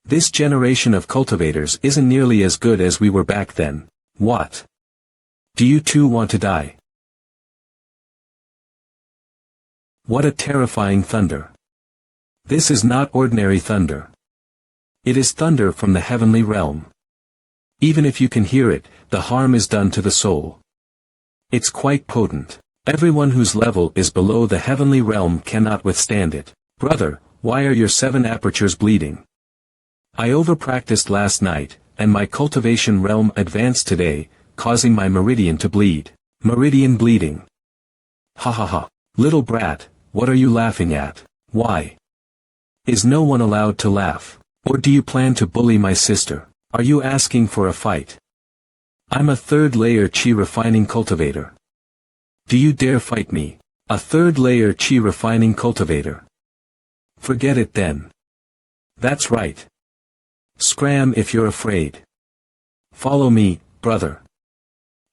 S1: This generation of cultivators isn't nearly as good as we were back then. What? Do you too want to die? What a terrifying thunder. This is not ordinary thunder. It is thunder from the heavenly realm. Even if you can hear it, the harm is done to the soul. It's quite potent. Everyone whose level is below the heavenly realm cannot withstand it. Brother, why are your 7 apertures bleeding? I overpracticed last night, and my cultivation realm advanced today, causing my meridian to bleed. Meridian bleeding. Ha ha ha. Little brat, what are you laughing at? Why? Is no one allowed to laugh? Or do you plan to bully my sister? Are you asking for a fight? I'm a 3rd layer chi refining cultivator. Do you dare fight me? A 3rd layer chi refining cultivator. Forget it then. That's right. Scram if you're afraid. Follow me, brother.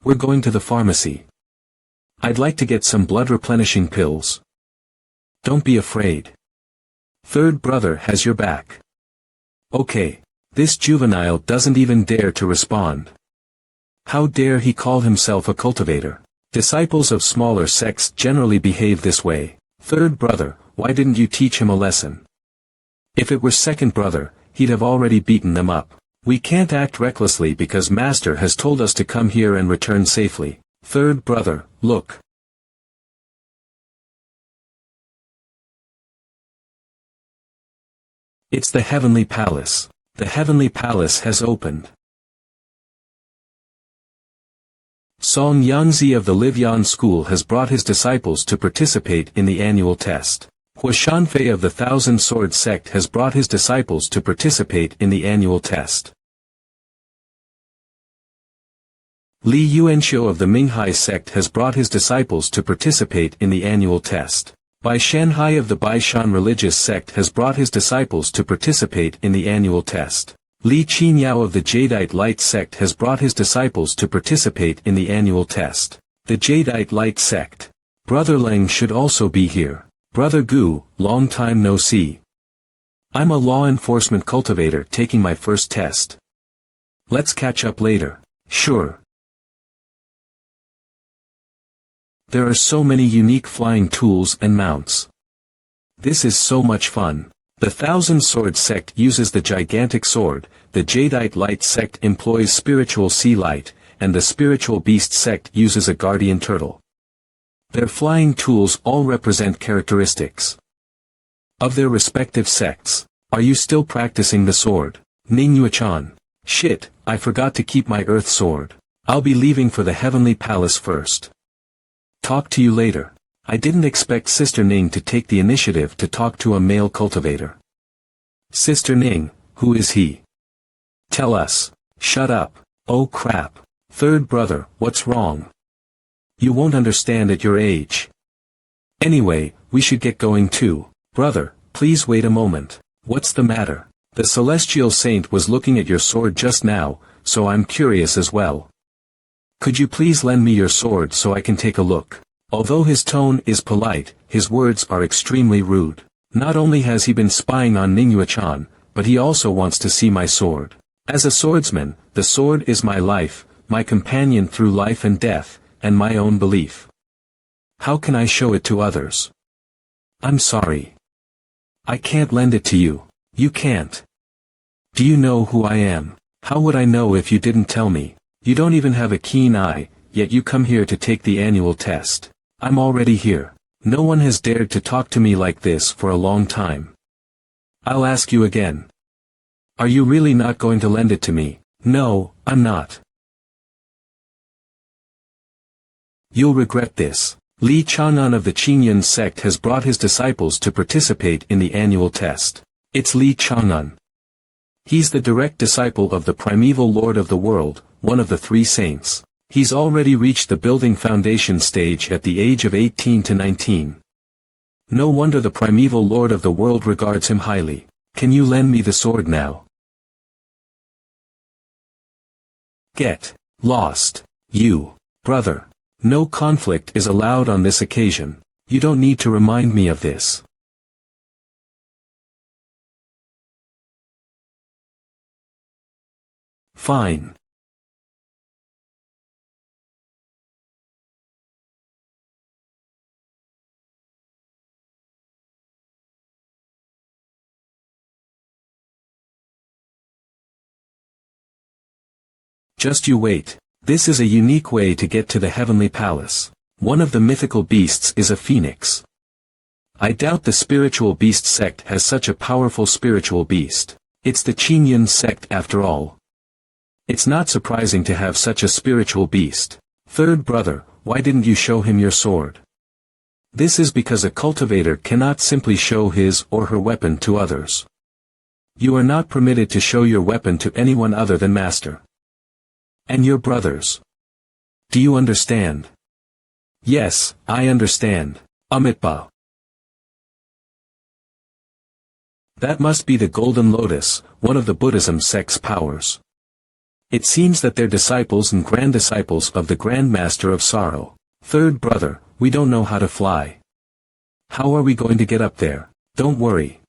S1: We're going to the pharmacy. I'd like to get some blood replenishing pills. Don't be afraid. 3rd brother has your back. Okay. This juvenile doesn't even dare to respond. How dare he call himself a cultivator? Disciples of smaller sects generally behave this way. 3rd brother, why didn't you teach him a lesson? If it were 2nd brother, he'd have already beaten them up. We can't act recklessly because Master has told us to come here and return safely. 3rd brother, look. It's the heavenly palace. The heavenly palace has opened. Song Yangzi of the Livyan school has brought his disciples to participate in the annual test. Hua Shanfei of the Thousand Sword sect has brought his disciples to participate in the annual test. Li Yuanxiu of the Minghai sect has brought his disciples to participate in the annual test. Bai Shanhai of the Baishan religious sect has brought his disciples to participate in the annual test. Li Qinyao of the Jadeite Light sect has brought his disciples to participate in the annual test. The Jadeite Light sect. Brother Leng should also be here. Brother Gu, long time no see. I'm a law enforcement cultivator taking my first test. Let's catch up later. Sure. There are so many unique flying tools and mounts. This is so much fun. The Thousand Sword sect uses the gigantic sword, the Jadeite Light sect employs spiritual sea light, and the Spiritual Beast sect uses a guardian turtle. Their flying tools all represent characteristics of their respective sects. Are you still practicing the sword? Ningyuechan. Shit, I forgot to keep my earth sword. I'll be leaving for the heavenly palace first. Talk to you later. I didn't expect Sister Ning to take the initiative to talk to a male cultivator. Sister Ning, who is he? Tell us. Shut up. Oh crap. 3rd brother, what's wrong? You won't understand at your age. Anyway, we should get going too. Brother, please wait a moment. What's the matter? The celestial saint was looking at your sword just now, so I'm curious as well. Could you please lend me your sword so I can take a look? Although his tone is polite, his words are extremely rude. Not only has he been spying on Ningyuechan, but he also wants to see my sword. As a swordsman, the sword is my life, my companion through life and death, and my own belief. How can I show it to others? I'm sorry. I can't lend it to you. You can't. Do you know who I am? How would I know if you didn't tell me? You don't even have a keen eye, yet you come here to take the annual test. I'm already here. No one has dared to talk to me like this for a long time. I'll ask you again. Are you really not going to lend it to me? No, I'm not. You'll regret this. Li Chang'an of the Qingyun sect has brought his disciples to participate in the annual test. It's Li Chang'an. He's the direct disciple of the primeval Lord of the World, one of the 3 saints. He's already reached the building foundation stage at the age of 18 to 19. No wonder the primeval Lord of the World regards him highly. Can you lend me the sword now? Get lost, you, brother. No conflict is allowed on this occasion. You don't need to remind me of this. Fine. Just you wait. This is a unique way to get to the heavenly palace. One of the mythical beasts is a phoenix. I doubt the spiritual beast sect has such a powerful spiritual beast. It's the Qingyun sect after all. It's not surprising to have such a spiritual beast. Third brother, why didn't you show him your sword? This is because a cultivator cannot simply show his or her weapon to others. You are not permitted to show your weapon to anyone other than master. And your brothers. Do you understand? Yes, I understand. Amitba. That must be the Golden Lotus, one of the Buddhism sect's powers. It seems that they're disciples and grand-disciples of the Grand Master of Sorrow. Third brother, we don't know how to fly. How are we going to get up there? Don't worry.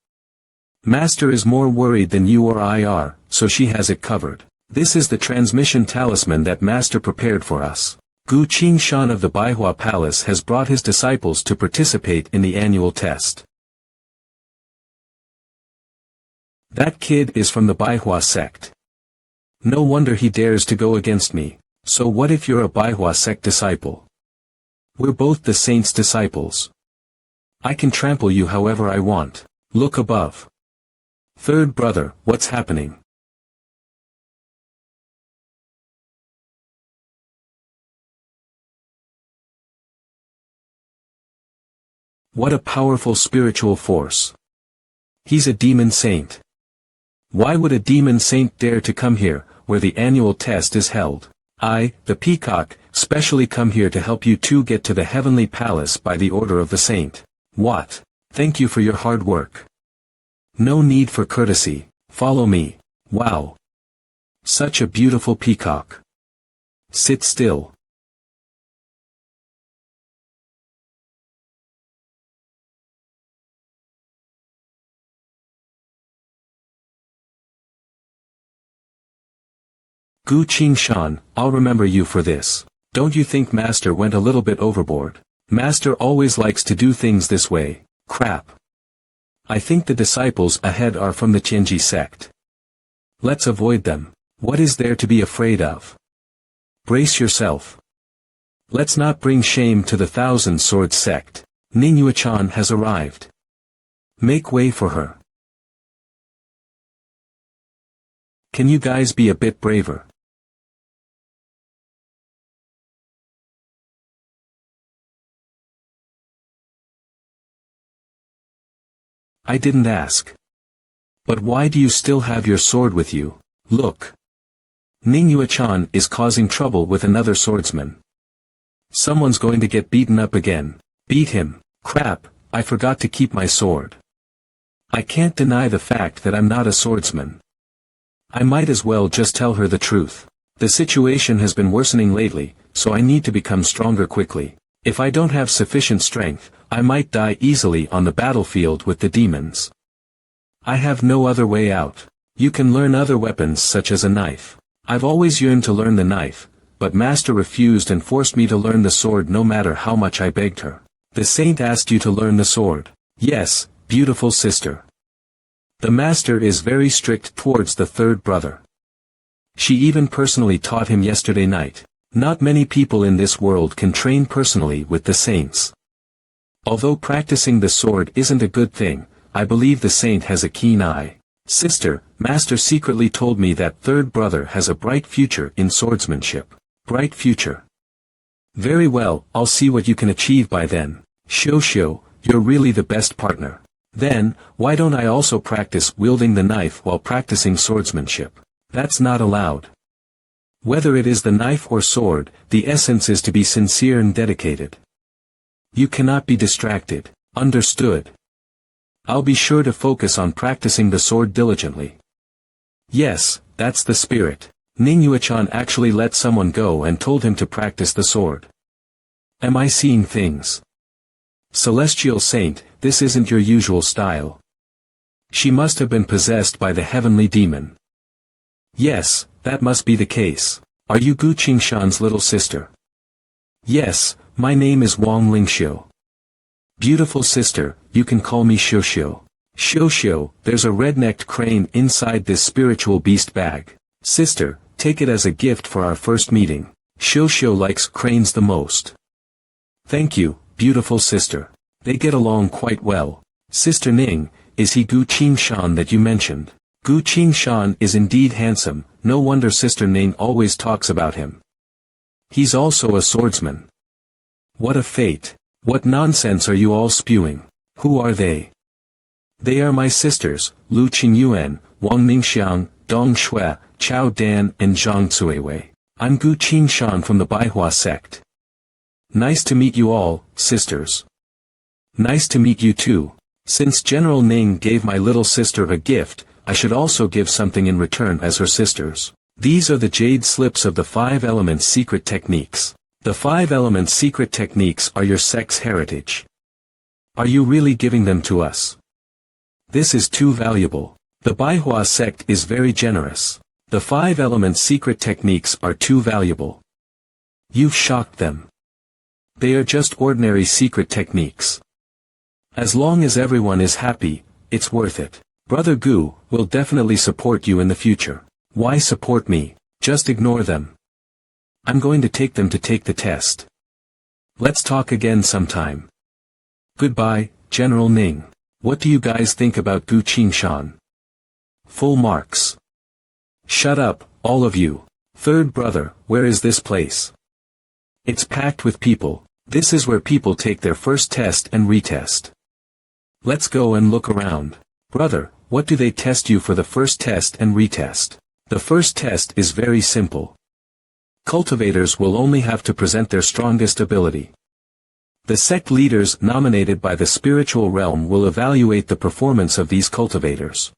S1: Master is more worried than you or I are, so she has it covered. This is the transmission talisman that Master prepared for us. Gu Qingshan of the MANHWA Palace has brought his disciples to participate in the annual test. That kid is from the MANHWA sect. No wonder he dares to go against me. So what if you're a MANHWA sect disciple? We're both the saint's disciples. I can trample you however I want. Look above. Third brother, what's happening? What a powerful spiritual force. He's a demon saint. Why would a demon saint dare to come here, where the annual test is held? I, the peacock, specially come here to help you two get to the heavenly palace by the order of the saint. What? Thank you for your hard work. No need for courtesy, follow me. Wow. Such a beautiful peacock. Sit still. Gu Qingshan, I'll remember you for this. Don't you think Master went a little bit overboard? Master always likes to do things this way. Crap. I think the disciples ahead are from the Tianji sect. Let's avoid them. What is there to be afraid of? Brace yourself. Let's not bring shame to the Thousand Swords sect. Manhwa-chan has arrived. Make way for her. Can you guys be a bit braver? I didn't ask. But why do you still have your sword with you? Look. Manhwa-chan is causing trouble with another swordsman. Someone's going to get beaten up again. Beat him. Crap, I forgot to keep my sword. I can't deny the fact that I'm not a swordsman. I might as well just tell her the truth. The situation has been worsening lately, so I need to become stronger quickly. If I don't have sufficient strength, I might die easily on the battlefield with the demons. I have no other way out. You can learn other weapons such as a knife. I've always yearned to learn the knife, but Master refused and forced me to learn the sword no matter how much I begged her. The saint asked you to learn the sword. Yes, beautiful sister. The Master is very strict towards the third brother. She even personally taught him yesterday night. Not many people in this world can train personally with the saints. Although practicing the sword isn't a good thing, I believe the saint has a keen eye. Sister, Master secretly told me that third brother has a bright future in swordsmanship. Bright future. Very well, I'll see what you can achieve by then. Shosho, you're really the best partner. Then, why don't I also practice wielding the knife while practicing swordsmanship? That's not allowed. Whether it is the knife or sword, the essence is to be sincere and dedicated. You cannot be distracted. Understood. I'll be sure to focus on practicing the sword diligently. Yes, that's the spirit. Manhwa-chan actually let someone go and told him to practice the sword. Am I seeing things? Celestial Saint, this isn't your usual style. She must have been possessed by the heavenly demon. Yes, that must be the case. Are you Gu Qingshan's little sister? Yes, my name is Wang Lingxiu. Beautiful sister, you can call me Xiu. Xiu, there's a red-necked crane inside this spiritual beast bag. Sister, take it as a gift for our first meeting. Xiu likes cranes the most. Thank you, beautiful sister. They get along quite well. Sister Ning, is he Gu Qingshan that you mentioned? Gu Qingshan is indeed handsome, no wonder Sister Ning always talks about him. He's also a swordsman. What a fate. What nonsense are you all spewing? Who are they? They are my sisters, Lu Qingyuan, Wang Ningxiang, Dong Shui, Chao Dan and Zhang Cuiwei. I'm Gu Qingshan from the MANHWA sect. Nice to meet you all, sisters. Nice to meet you too. Since General Ning gave my little sister a gift, I should also give something in return as her sisters. These are the jade slips of the 5 elements secret techniques. The 5 elements secret techniques are your sect's heritage. Are you really giving them to us? This is too valuable. The MANHWA sect is very generous. The 5 elements secret techniques are too valuable. You've shocked them. They are just ordinary secret techniques. As long as everyone is happy, it's worth it. Brother Gu will definitely support you in the future. Why support me? Just ignore them. I'm going to take them to take the test. Let's talk again sometime. Goodbye, General Ning. What do you guys think about Gu Qingshan? Full marks. Shut up, all of you. Third brother, where is this place? It's packed with people. This is where people take their first test and retest. Let's go and look around. Brother, what do they test you for the first test and retest? The first test is very simple. Cultivators will only have to present their strongest ability. The sect leaders nominated by the spiritual realm will evaluate the performance of these cultivators.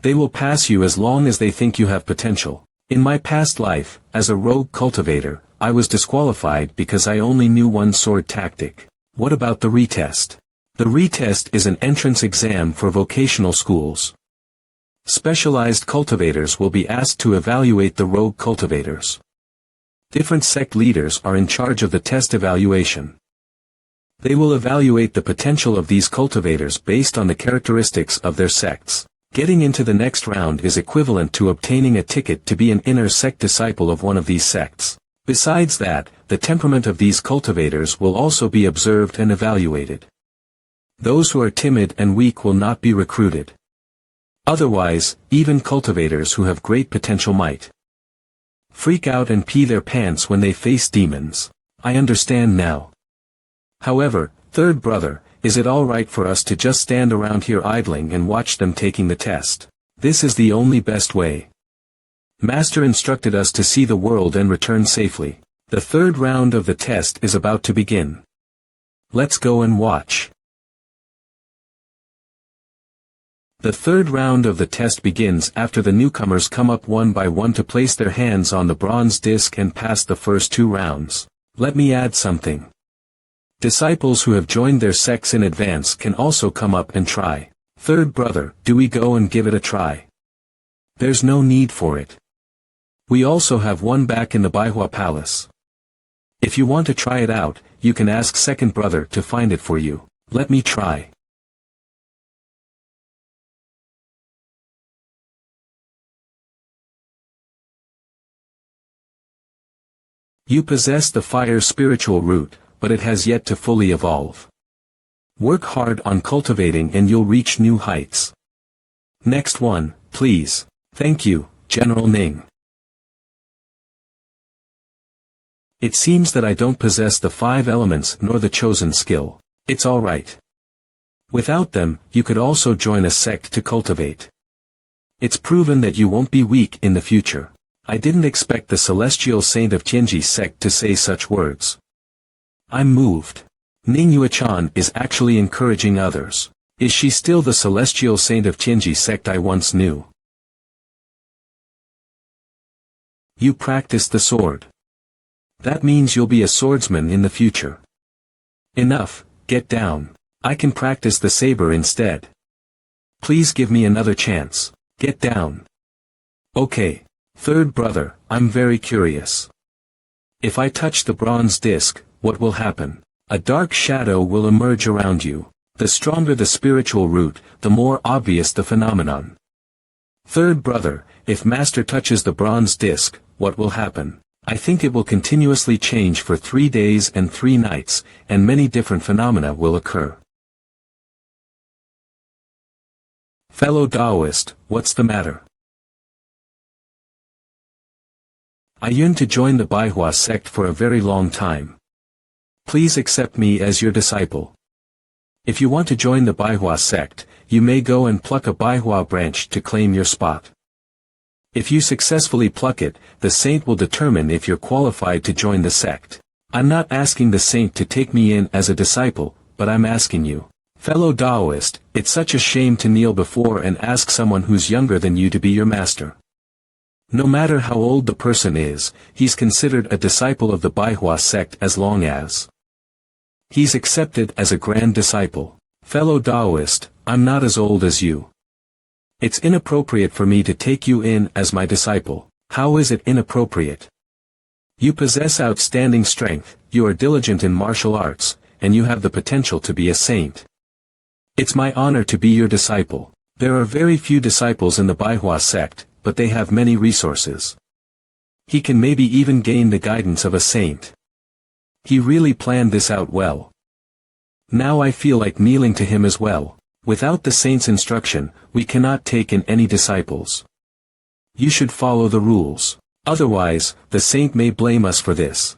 S1: They will pass you as long as they think you have potential. In my past life, as a rogue cultivator, I was disqualified because I only knew one sword tactic. What about the retest? The retest is an entrance exam for vocational schools. Specialized cultivators will be asked to evaluate the rogue cultivators. Different sect leaders are in charge of the test evaluation. They will evaluate the potential of these cultivators based on the characteristics of their sects. Getting into the next round is equivalent to obtaining a ticket to be an inner sect disciple of one of these sects. Besides that, the temperament of these cultivators will also be observed and evaluated. Those who are timid and weak will not be recruited. Otherwise, even cultivators who have great potential might freak out and pee their pants when they face demons. I understand now. However, third brother, is it all right for us to just stand around here idling and watch them taking the test? This is the only best way. Master instructed us to see the world and return safely. The third round of the test is about to begin. Let's go and watch. The third round of the test begins after the newcomers come up one by one to place their hands on the bronze disc and pass the first 2 rounds. Let me add something. Disciples who have joined their sects in advance can also come up and try. Third brother, do we go and give it a try? There's no need for it. We also have one back in the MANHWA palace. If you want to try it out, you can ask second brother to find it for you. Let me try. You possess the fire spiritual root, but it has yet to fully evolve. Work hard on cultivating and you'll reach new heights. Next one, please. Thank you, General Ning. It seems that I don't possess the 5 elements nor the chosen skill. It's alright. Without them, you could also join a sect to cultivate. It's proven that you won't be weak in the future. I didn't expect the Celestial Saint of Tianji's sect to say such words. I'm moved. Ning Yuechan is actually encouraging others. Is she still the Celestial Saint of Tianji's sect I once knew? You practice the sword. That means you'll be a swordsman in the future. Enough, get down. I can practice the saber instead. Please give me another chance. Get down. Okay. Third brother, I'm very curious. If I touch the bronze disc, what will happen? A dark shadow will emerge around you. The stronger the spiritual root, the more obvious the phenomenon. Third brother, if Master touches the bronze disc, what will happen? I think it will continuously change for 3 days and 3 nights, and many different phenomena will occur. Fellow Taoist, what's the matter? I yearn to join the MANHWA sect for a very long time. Please accept me as your disciple. If you want to join the MANHWA sect, you may go and pluck a MANHWA branch to claim your spot. If you successfully pluck it, the saint will determine if you're qualified to join the sect. I'm not asking the saint to take me in as a disciple, but I'm asking you. Fellow Taoist, it's such a shame to kneel before and ask someone who's younger than you to be your master. No matter how old the person is, he's considered a disciple of the MANHWA sect as long as he's accepted as a grand disciple. Fellow Taoist, I'm not as old as you. It's inappropriate for me to take you in as my disciple. How is it inappropriate? You possess outstanding strength, you are diligent in martial arts, and you have the potential to be a saint. It's my honor to be your disciple. There are very few disciples in the MANHWA sect, but they have many resources. He can maybe even gain the guidance of a saint. He really planned this out well. Now I feel like kneeling to him as well. Without the saint's instruction, we cannot take in any disciples. You should follow the rules. Otherwise, the saint may blame us for this.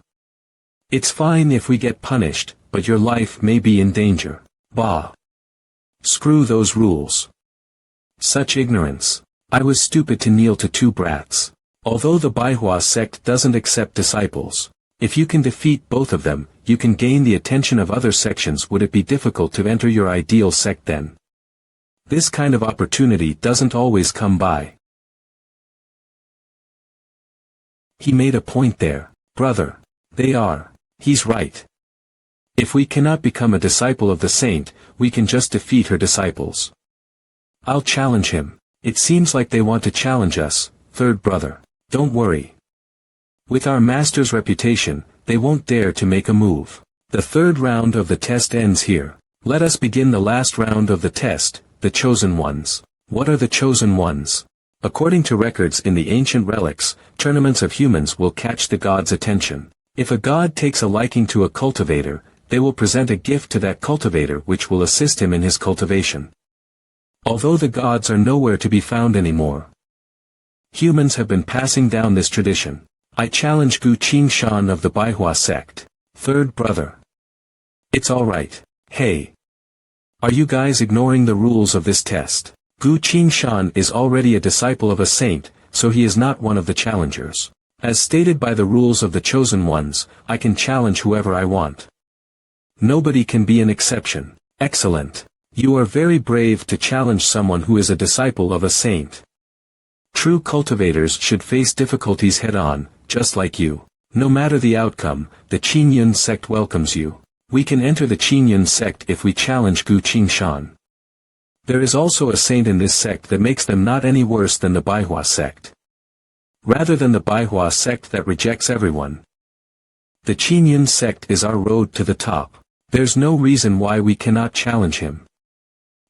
S1: It's fine if we get punished, but your life may be in danger. Bah! Screw those rules. Such ignorance. I was stupid to kneel to 2 brats. Although the MANHWA sect doesn't accept disciples, if you can defeat both of them, you can gain the attention of other sections. Would it be difficult to enter your ideal sect then? This kind of opportunity doesn't always come by. He made a point there. Brother. They are. He's right. If we cannot become a disciple of the saint, we can just defeat her disciples. I'll challenge him. It seems like they want to challenge us, third brother. Don't worry. With our master's reputation, they won't dare to make a move. The 3rd round of the test ends here. Let us begin the last round of the test, the chosen ones. What are the chosen ones? According to records in the ancient relics, tournaments of humans will catch the god's attention. If a god takes a liking to a cultivator, they will present a gift to that cultivator which will assist him in his cultivation. Although the gods are nowhere to be found anymore, humans have been passing down this tradition. I challenge Gu Qingshan of the MANHWA sect. Third brother. It's alright. Hey. Are you guys ignoring the rules of this test? Gu Qingshan is already a disciple of a saint, so he is not one of the challengers. As stated by the rules of the chosen ones, I can challenge whoever I want. Nobody can be an exception. Excellent. You are very brave to challenge someone who is a disciple of a saint. True cultivators should face difficulties head-on, just like you. No matter the outcome, the Qingyun sect welcomes you. We can enter the Qingyun sect if we challenge Gu Qingshan. There is also a saint in this sect that makes them not any worse than the MANHWA sect. Rather than the MANHWA sect that rejects everyone. The Qingyun sect is our road to the top. There's no reason why we cannot challenge him.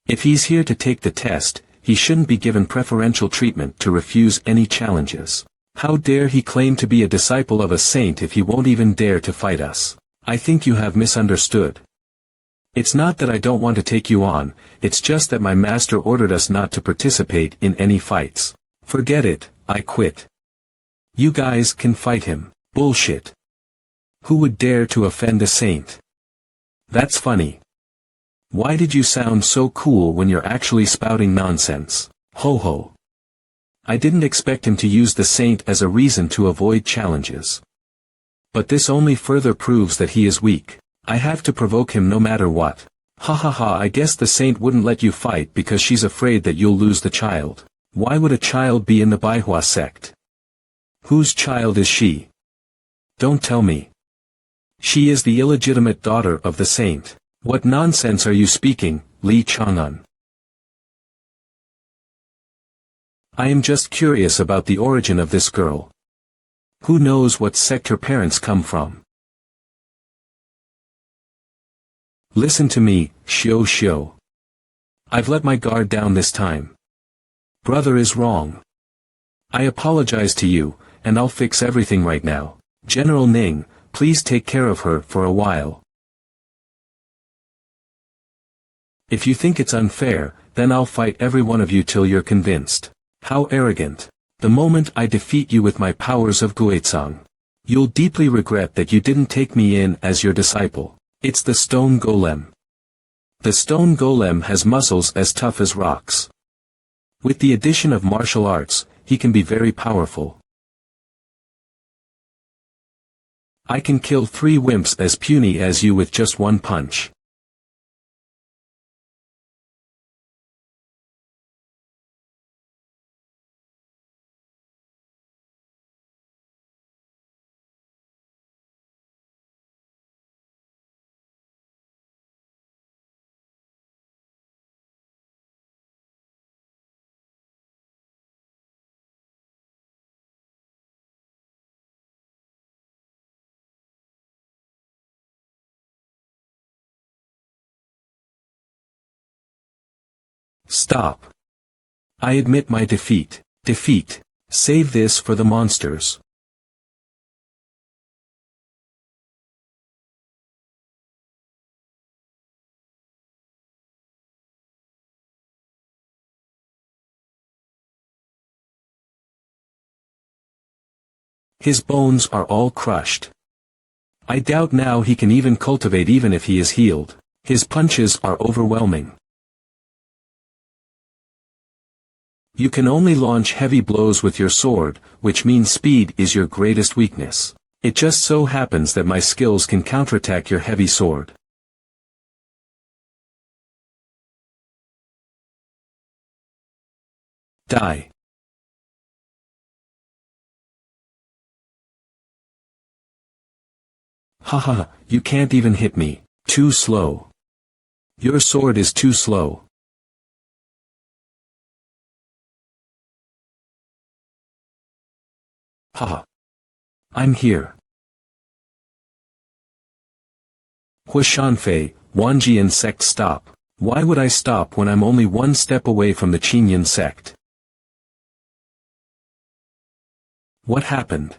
S1: If he's here to take the test, he shouldn't be given preferential treatment to refuse any challenges. How dare he claim to be a disciple of a saint if he won't even dare to fight us? I think you have misunderstood. It's not that I don't want to take you on, it's just that my master ordered us not to participate in any fights. Forget it, I quit. You guys can fight him. Bullshit. Who would dare to offend a saint? That's funny. Why did you sound so cool when you're actually spouting nonsense? Ho ho. I didn't expect him to use the saint as a reason to avoid challenges. But this only further proves that he is weak. I have to provoke him no matter what. Ha ha ha, I guess the saint wouldn't let you fight because she's afraid that you'll lose the child. Why would a child be in the MANHWA sect? Whose child is she? Don't tell me. She is the illegitimate daughter of the saint. What nonsense are you speaking, Li Chang'an? I am just curious about the origin of this girl. Who knows what sect her parents come from? Listen to me, Shio. I've let my guard down this time. Brother is wrong. I apologize to you, and I'll fix everything right now. General Ning, please take care of her for a while. If you think it's unfair, then I'll fight every one of you till you're convinced. How arrogant. The moment I defeat you with my powers of Guizhong, you'll deeply regret that you didn't take me in as your disciple. It's the stone golem. The stone golem has muscles as tough as rocks. With the addition of martial arts, he can be very powerful. I can kill 3 wimps as puny as you with just one punch. Stop. I admit my defeat. Defeat. Save this for the monsters. His bones are all crushed. I doubt now he can even cultivate even if he is healed. His punches are overwhelming. You can only launch heavy blows with your sword, which means speed is your greatest weakness. It just so happens that my skills can counterattack your heavy sword. Die. Haha, you can't even hit me. Too slow. Your sword is too slow. Haha. I'm here. Huashanfei, Wanjian sect stop. Why would I stop when I'm only one step away from the Qinyan sect? What happened?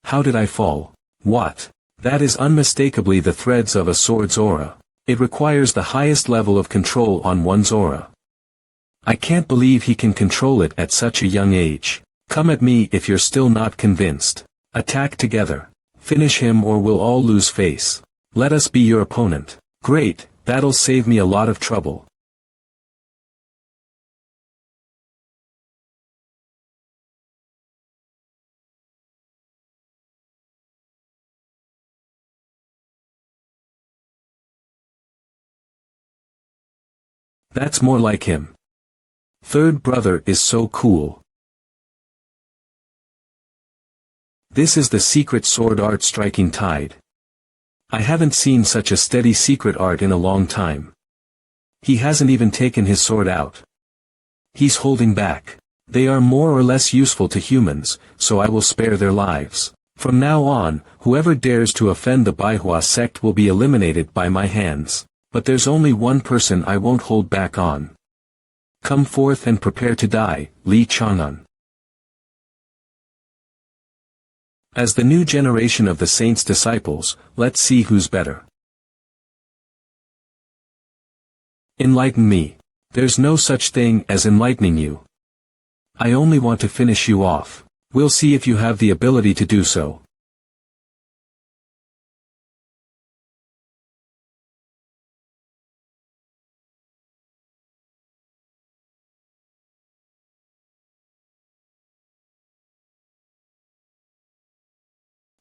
S1: How did I fall? What? That is unmistakably the threads of a sword's aura. It requires the highest level of control on one's aura. I can't believe he can control it at such a young age. Come at me if you're still not convinced. Attack together. Finish him or we'll all lose face. Let us be your opponent. Great, that'll save me a lot of trouble. That's more like him. Third brother is so cool. This is the secret sword art striking tide. I haven't seen such a steady secret art in a long time. He hasn't even taken his sword out. He's holding back. They are more or less useful to humans, so I will spare their lives. From now on, whoever dares to offend the MANHWA sect will be eliminated by my hands. But there's only one person I won't hold back on. Come forth and prepare to die, Li Chang'an. As the new generation of the saints' disciples, let's see who's better. Enlighten me. There's no such thing as enlightening you. I only want to finish you off. We'll see if you have the ability to do so.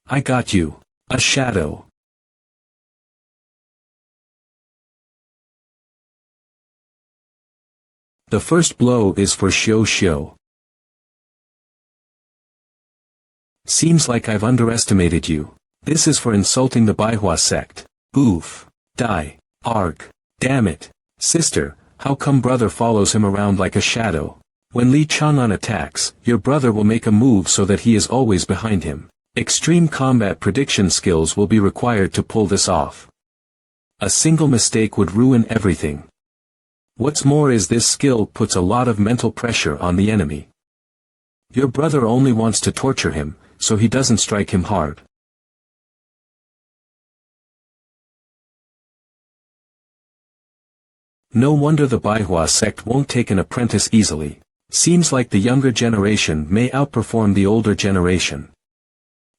S1: I got you. A shadow. The first blow is for Shio. Seems like I've underestimated you. This is for insulting the MANHWA sect. Oof. Die. Arg. Damn it. Sister, how come brother follows him around like a shadow? When Li Chang'an attacks, your brother will make a move so that he is always behind him. Extreme combat prediction skills will be required to pull this off. A single mistake would ruin everything. What's more is this skill puts a lot of mental pressure on the enemy. Your brother only wants to torture him, so he doesn't strike him hard. No wonder the Baihua sect won't take an apprentice easily. Seems like the younger generation may outperform the older generation.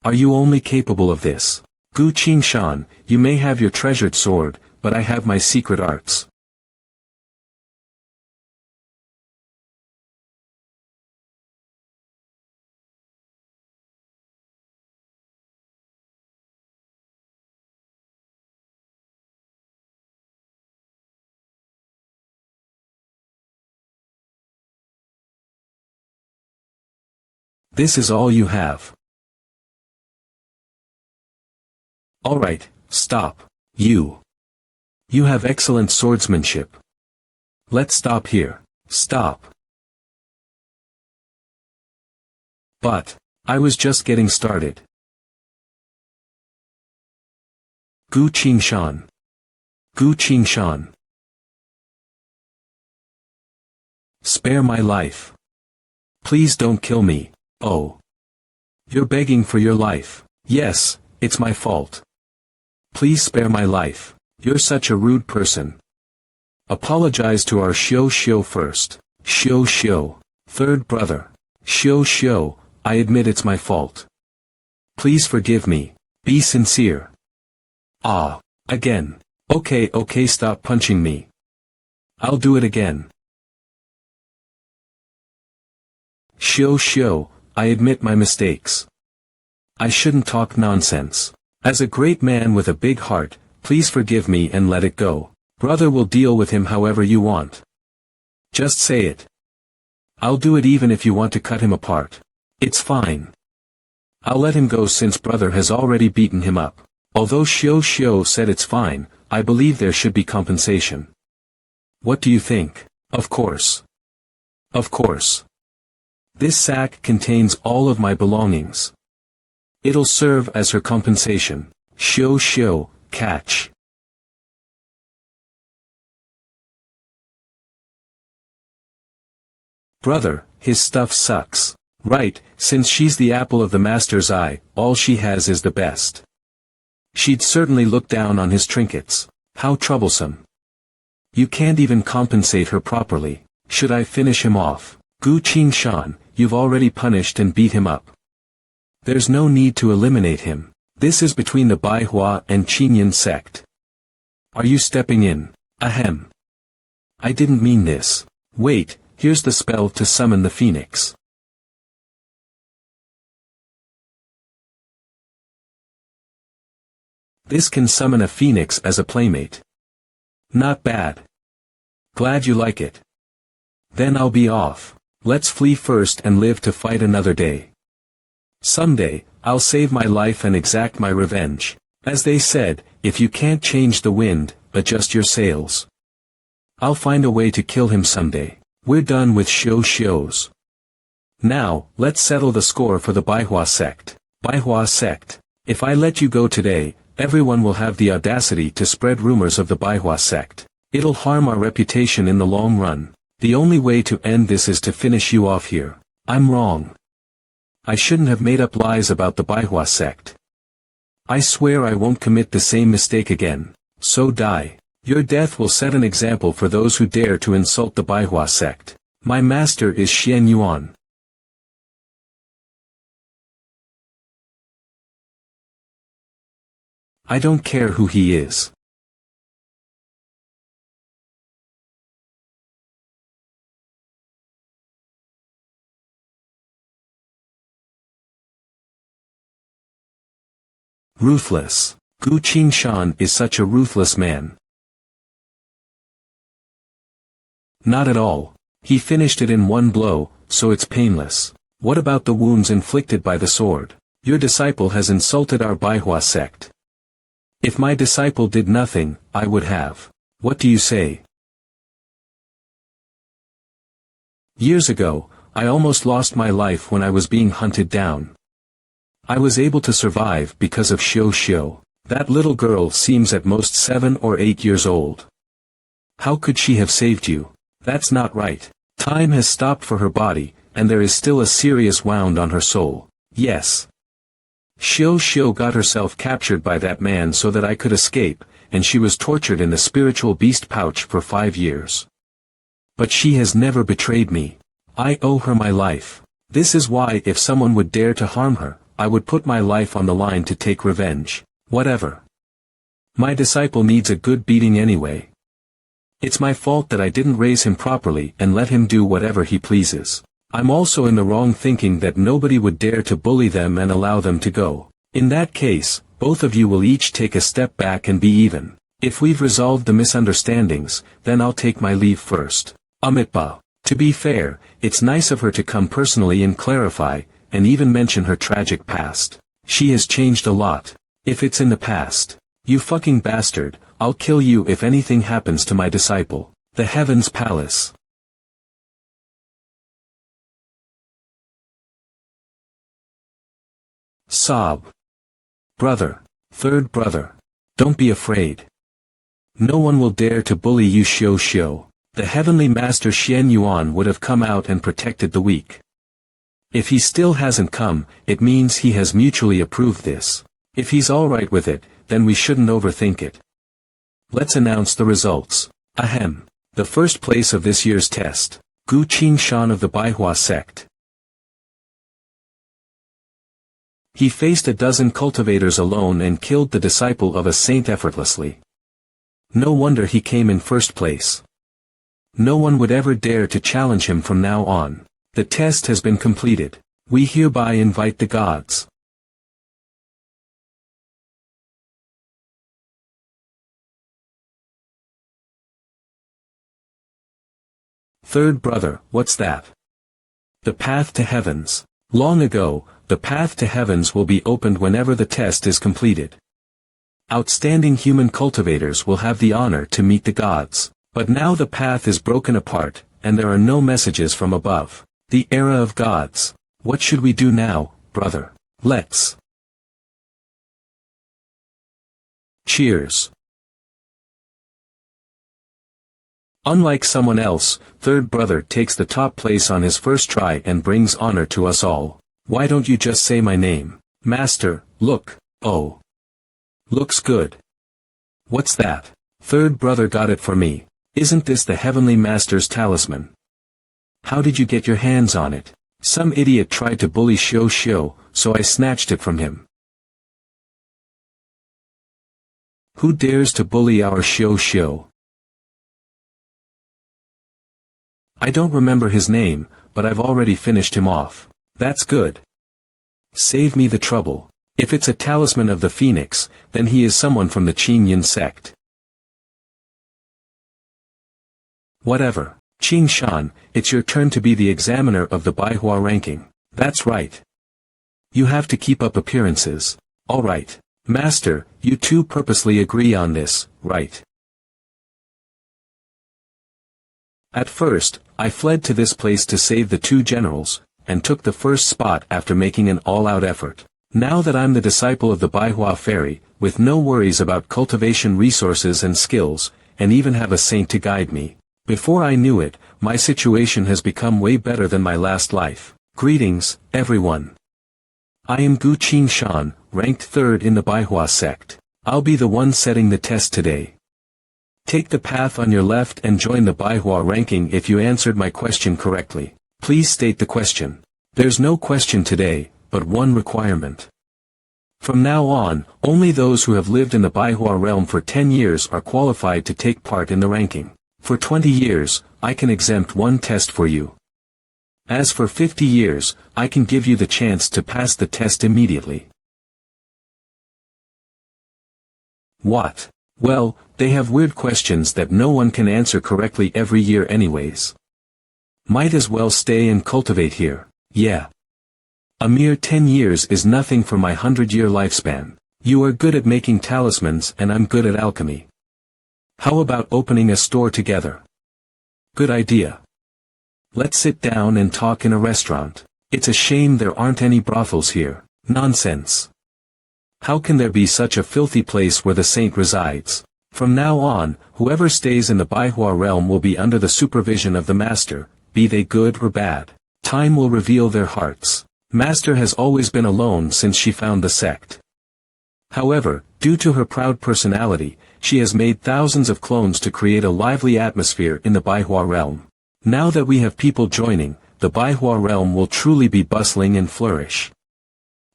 S1: Are you only capable of this? Gu Qingshan, you may have your treasured sword, but I have my secret arts. This is all you have. Alright, stop. You have excellent swordsmanship. Let's stop here. Stop. But, I was just getting started. Gu Qingshan. Gu Qingshan. Spare my life. Please don't kill me. Oh. You're begging for your life. Yes, it's my fault. Please spare my life. You're such a rude person. Apologize to our Xiao first. Xiao. Third brother. Xiao, I admit it's my fault. Please forgive me. Be sincere. Ah, again. Okay, stop punching me. I'll do it again. Xiao, I admit my mistakes. I shouldn't talk nonsense. As a great man with a big heart, please forgive me and let it go. Brother will deal with him however you want. Just say it. I'll do it even if you want to cut him apart. It's fine. I'll let him go since brother has already beaten him up. Although Xiao said it's fine, I believe there should be compensation. What do you think? Of course. Of course. This sack contains all of my belongings. It'll serve as her compensation. Xiao, catch. Brother, his stuff sucks. Right, since she's the apple of the master's eye, all she has is the best. She'd certainly look down on his trinkets. How troublesome. You can't even compensate her properly. Should I finish him off? Gu Qingshan, you've already punished and beat him up. There's no need to eliminate him. This is between the Baihua and Qinyan sect. Are you stepping in? Ahem. I didn't mean this. Wait, here's the spell to summon the phoenix. This can summon a phoenix as a playmate. Not bad. Glad you like it. Then I'll be off. Let's flee first and live to fight another day. Someday, I'll save my life and exact my revenge. As they said, if you can't change the wind, adjust your sails. I'll find a way to kill him someday. We're done with Xiaos. Now, let's settle the score for the Baihua sect. Baihua sect. If I let you go today, everyone will have the audacity to spread rumors of the Baihua sect. It'll harm our reputation in the long run. The only way to end this is to finish you off here. I'm wrong. I shouldn't have made up lies about the Baihua sect. I swear I won't commit the same mistake again. So die. Your death will set an example for those who dare to insult the Baihua sect. My master is Xian Yuan. I don't care who he is. Ruthless. Gu Qingshan is such a ruthless man. Not at all. He finished it in one blow, so it's painless. What about the wounds inflicted by the sword? Your disciple has insulted our Baihua sect. If my disciple did nothing, I would have. What do you say? Years ago, I almost lost my life when I was being hunted down. I was able to survive because of Shio. That little girl seems at most 7 or 8 years old. How could she have saved you? That's not right. Time has stopped for her body, and there is still a serious wound on her soul. Yes. Shio got herself captured by that man so that I could escape, and she was tortured in the spiritual beast pouch for 5 years. But she has never betrayed me. I owe her my life. This is why if someone would dare to harm her, I would put my life on the line to take revenge. Whatever. My disciple needs a good beating anyway. It's my fault that I didn't raise him properly and let him do whatever he pleases. I'm also in the wrong thinking that nobody would dare to bully them and allow them to go. In that case, both of you will each take a step back and be even. If we've resolved the misunderstandings, then I'll take my leave first. Amitba. To be fair, it's nice of her to come personally and clarify, and even mention her tragic past. She has changed a lot. If it's in the past. You fucking bastard, I'll kill you if anything happens to my disciple. The Heaven's Palace. Sob. Brother. Third brother. Don't be afraid. No one will dare to bully you Shio. The Heavenly Master Xian Yuan would have come out and protected the weak. If he still hasn't come, it means he has mutually approved this. If he's alright with it, then we shouldn't overthink it. Let's announce the results. Ahem. The first place of this year's test. Gu Qingshan of the MANHWA sect. He faced a dozen cultivators alone and killed the disciple of a saint effortlessly. No wonder he came in first place. No one would ever dare to challenge him from now on. The test has been completed. We hereby invite the gods. Third brother, what's that? The path to heavens. Long ago, the path to heavens will be opened whenever the test is completed. Outstanding human cultivators will have the honor to meet the gods. But now the path is broken apart, and there are no messages from above. The era of gods. What should we do now, brother? Let's. Cheers. Unlike someone else, third brother takes the top place on his first try and brings honor to us all. Why don't you just say my name? Master, look, oh. Looks good. What's that? Third brother got it for me. Isn't this the Heavenly Master's talisman? How did you get your hands on it? Some idiot tried to bully Shio, so I snatched it from him. Who dares to bully our Shio? I don't remember his name, but I've already finished him off. That's good. Save me the trouble. If it's a talisman of the Phoenix, then he is someone from the Qingyan sect. Whatever. Qingshan, it's your turn to be the examiner of the MANHWA ranking. That's right. You have to keep up appearances. Alright. Master, you two purposely agree on this, right? At first, I fled to this place to save the two generals, and took the first spot after making an all-out effort. Now that I'm the disciple of the MANHWA fairy, with no worries about cultivation resources and skills, and even have a saint to guide me. Before I knew it, my situation has become way better than my last life. Greetings, everyone. I am Gu Qingshan, ranked 3rd in the MANHWA sect. I'll be the one setting the test today. Take the path on your left and join the MANHWA ranking if you answered my question correctly. Please state the question. There's no question today, but one requirement. From now on, only those who have lived in the MANHWA realm for 10 years are qualified to take part in the ranking. For 20 years, I can exempt one test for you. As for 50 years, I can give you the chance to pass the test immediately. What? Well, they have weird questions that no one can answer correctly every year anyways. Might as well stay and cultivate here, yeah. A mere 10 years is nothing for my 100-year lifespan. You are good at making talismans and I'm good at alchemy. How about opening a store together? Good idea. Let's sit down and talk in a restaurant. It's a shame there aren't any brothels here. Nonsense. How can there be such a filthy place where the saint resides? From now on, whoever stays in the manhwa realm will be under the supervision of the master, be they good or bad. Time will reveal their hearts. Master has always been alone since she found the sect. However, due to her proud personality, she has made thousands of clones to create a lively atmosphere in the manhwa realm. Now that we have people joining, the manhwa realm will truly be bustling and flourish.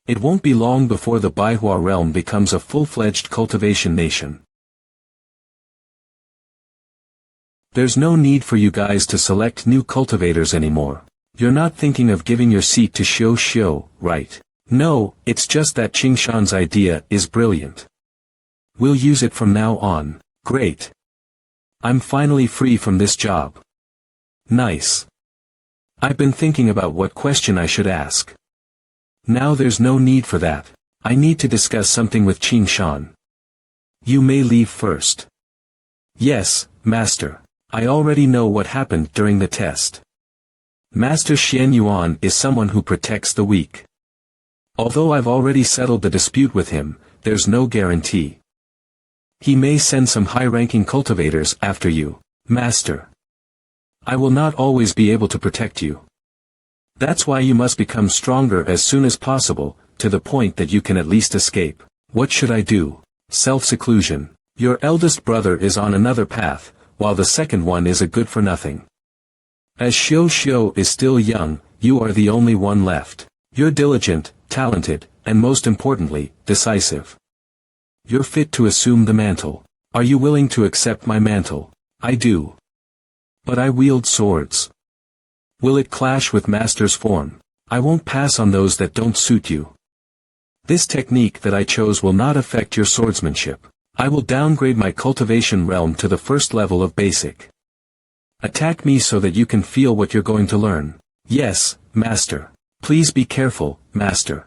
S1: It won't be long before the manhwa realm becomes a full-fledged cultivation nation. There's no need for you guys to select new cultivators anymore. You're not thinking of giving your seat to Xiao, right? No, it's just that Qingshan's idea is brilliant. We'll use it from now on. Great. I'm finally free from this job. Nice. I've been thinking about what question I should ask. Now there's no need for that. I need to discuss something with Qingshan. You may leave first. Yes, Master. I already know what happened during the test. Master Xian Yuan is someone who protects the weak. Although I've already settled the dispute with him, there's no guarantee. He may send some high-ranking cultivators after you, Master. I will not always be able to protect you. That's why you must become stronger as soon as possible, to the point that you can at least escape. What should I do? Self-seclusion. Your eldest brother is on another path, while the second one is a good-for-nothing. As Xiao is still young, you are the only one left. You're diligent, talented, and most importantly, decisive. You're fit to assume the mantle. Are you willing to accept my mantle? I do. But I wield swords. Will it clash with Master's form? I won't pass on those that don't suit you. This technique that I chose will not affect your swordsmanship. I will downgrade my cultivation realm to the first level of basic. Attack me so that you can feel what you're going to learn. Yes, Master. Please be careful, Master.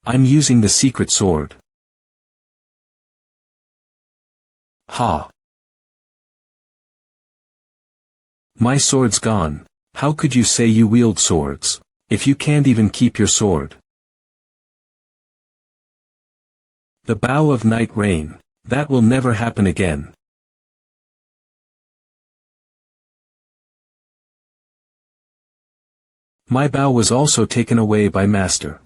S1: I'm using the secret sword. Ha! My sword's gone. How could you say you wield swords, if you can't even keep your sword? The bow of night rain. That will never happen again. My bow was also taken away by Master.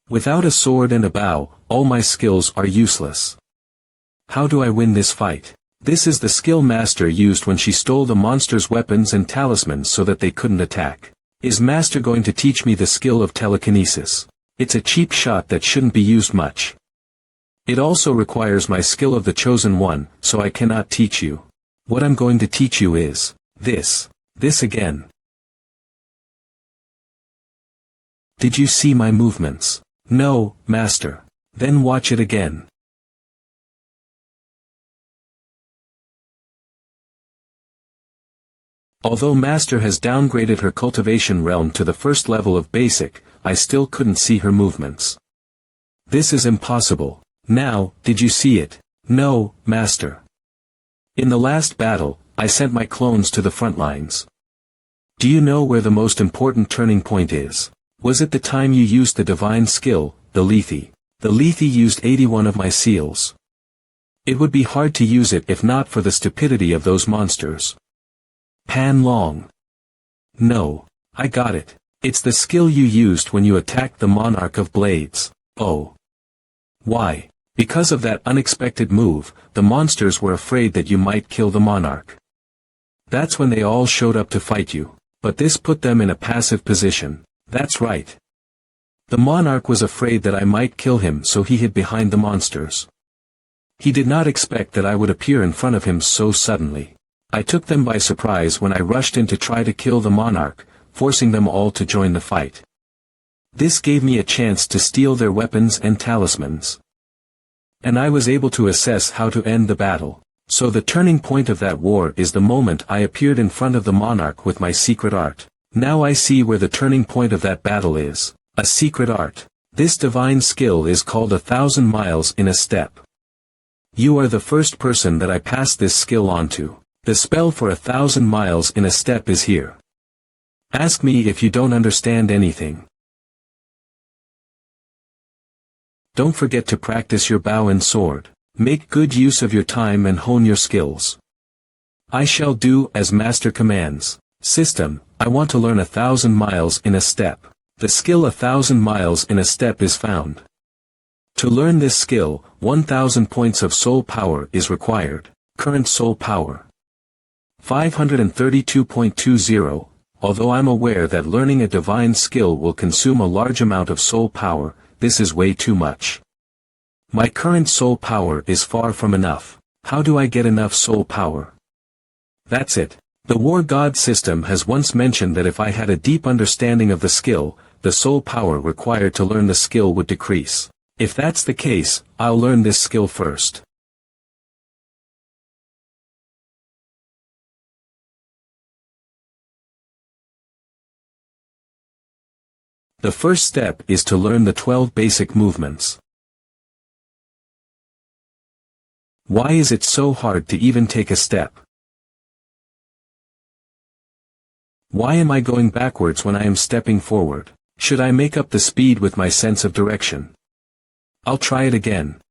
S1: Without a sword and a bow, all my skills are useless. How do I win this fight? This is the skill Master used when she stole the monster's weapons and talismans so that they couldn't attack. Is Master going to teach me the skill of telekinesis? It's a cheap shot that shouldn't be used much. It also requires my skill of the chosen one, so I cannot teach you. What I'm going to teach you is this again. Did you see my movements? No, Master. Then watch it again. Although Master has downgraded her cultivation realm to the first level of basic, I still couldn't see her movements. This is impossible. Now, did you see it? No, Master. In the last battle, I sent my clones to the front lines. Do you know where the most important turning point is? Was it the time you used the divine skill, the Lethe? The Lethe used 81 of my seals. It would be hard to use it if not for the stupidity of those monsters. Pan Long. No. I got it. It's the skill you used when you attacked the Monarch of Blades. Oh. Why? Because of that unexpected move, the monsters were afraid that you might kill the Monarch. That's when they all showed up to fight you. But this put them in a passive position. That's right. The Monarch was afraid that I might kill him, so he hid behind the monsters. He did not expect that I would appear in front of him so suddenly. I took them by surprise when I rushed in to try to kill the Monarch, forcing them all to join the fight. This gave me a chance to steal their weapons and talismans. And I was able to assess how to end the battle. So the turning point of that war is the moment I appeared in front of the Monarch with my secret art. Now I see where the turning point of that battle is. A secret art. This divine skill is called 1,000 miles in a step. You are the first person that I pass this skill on to. The spell for 1,000 miles in a step is here. Ask me if you don't understand anything. Don't forget to practice your bow and sword. Make good use of your time and hone your skills. I shall do as Master commands. System, I want to learn 1,000 miles in a step. The skill 1,000 miles in a step is found. To learn this skill, 1,000 points of soul power is required. Current soul power 532.20. Although I'm aware that learning a divine skill will consume a large amount of soul power, this is way too much. My current soul power is far from enough. How do I get enough soul power? That's it. The War God system has once mentioned that if I had a deep understanding of the skill, the soul power required to learn the skill would decrease. If that's the case, I'll learn this skill first. The first step is to learn the 12 basic movements. Why is it so hard to even take a step? Why am I going backwards when I am stepping forward? Should I make up the speed with my sense of direction? I'll try it again.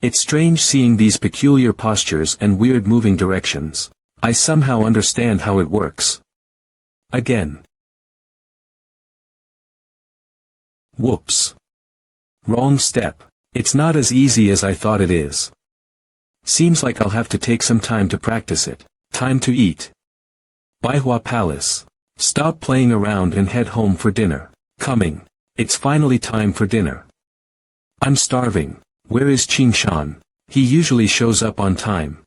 S1: It's strange seeing these peculiar postures and weird moving directions. I somehow understand how it works. Again. Whoops. Wrong step. It's not as easy as I thought it is. Seems like I'll have to take some time to practice it. Time to eat. MANHWA Palace. Stop playing around and head home for dinner. Coming. It's finally time for dinner. I'm starving. Where is Qingshan? He usually shows up on time.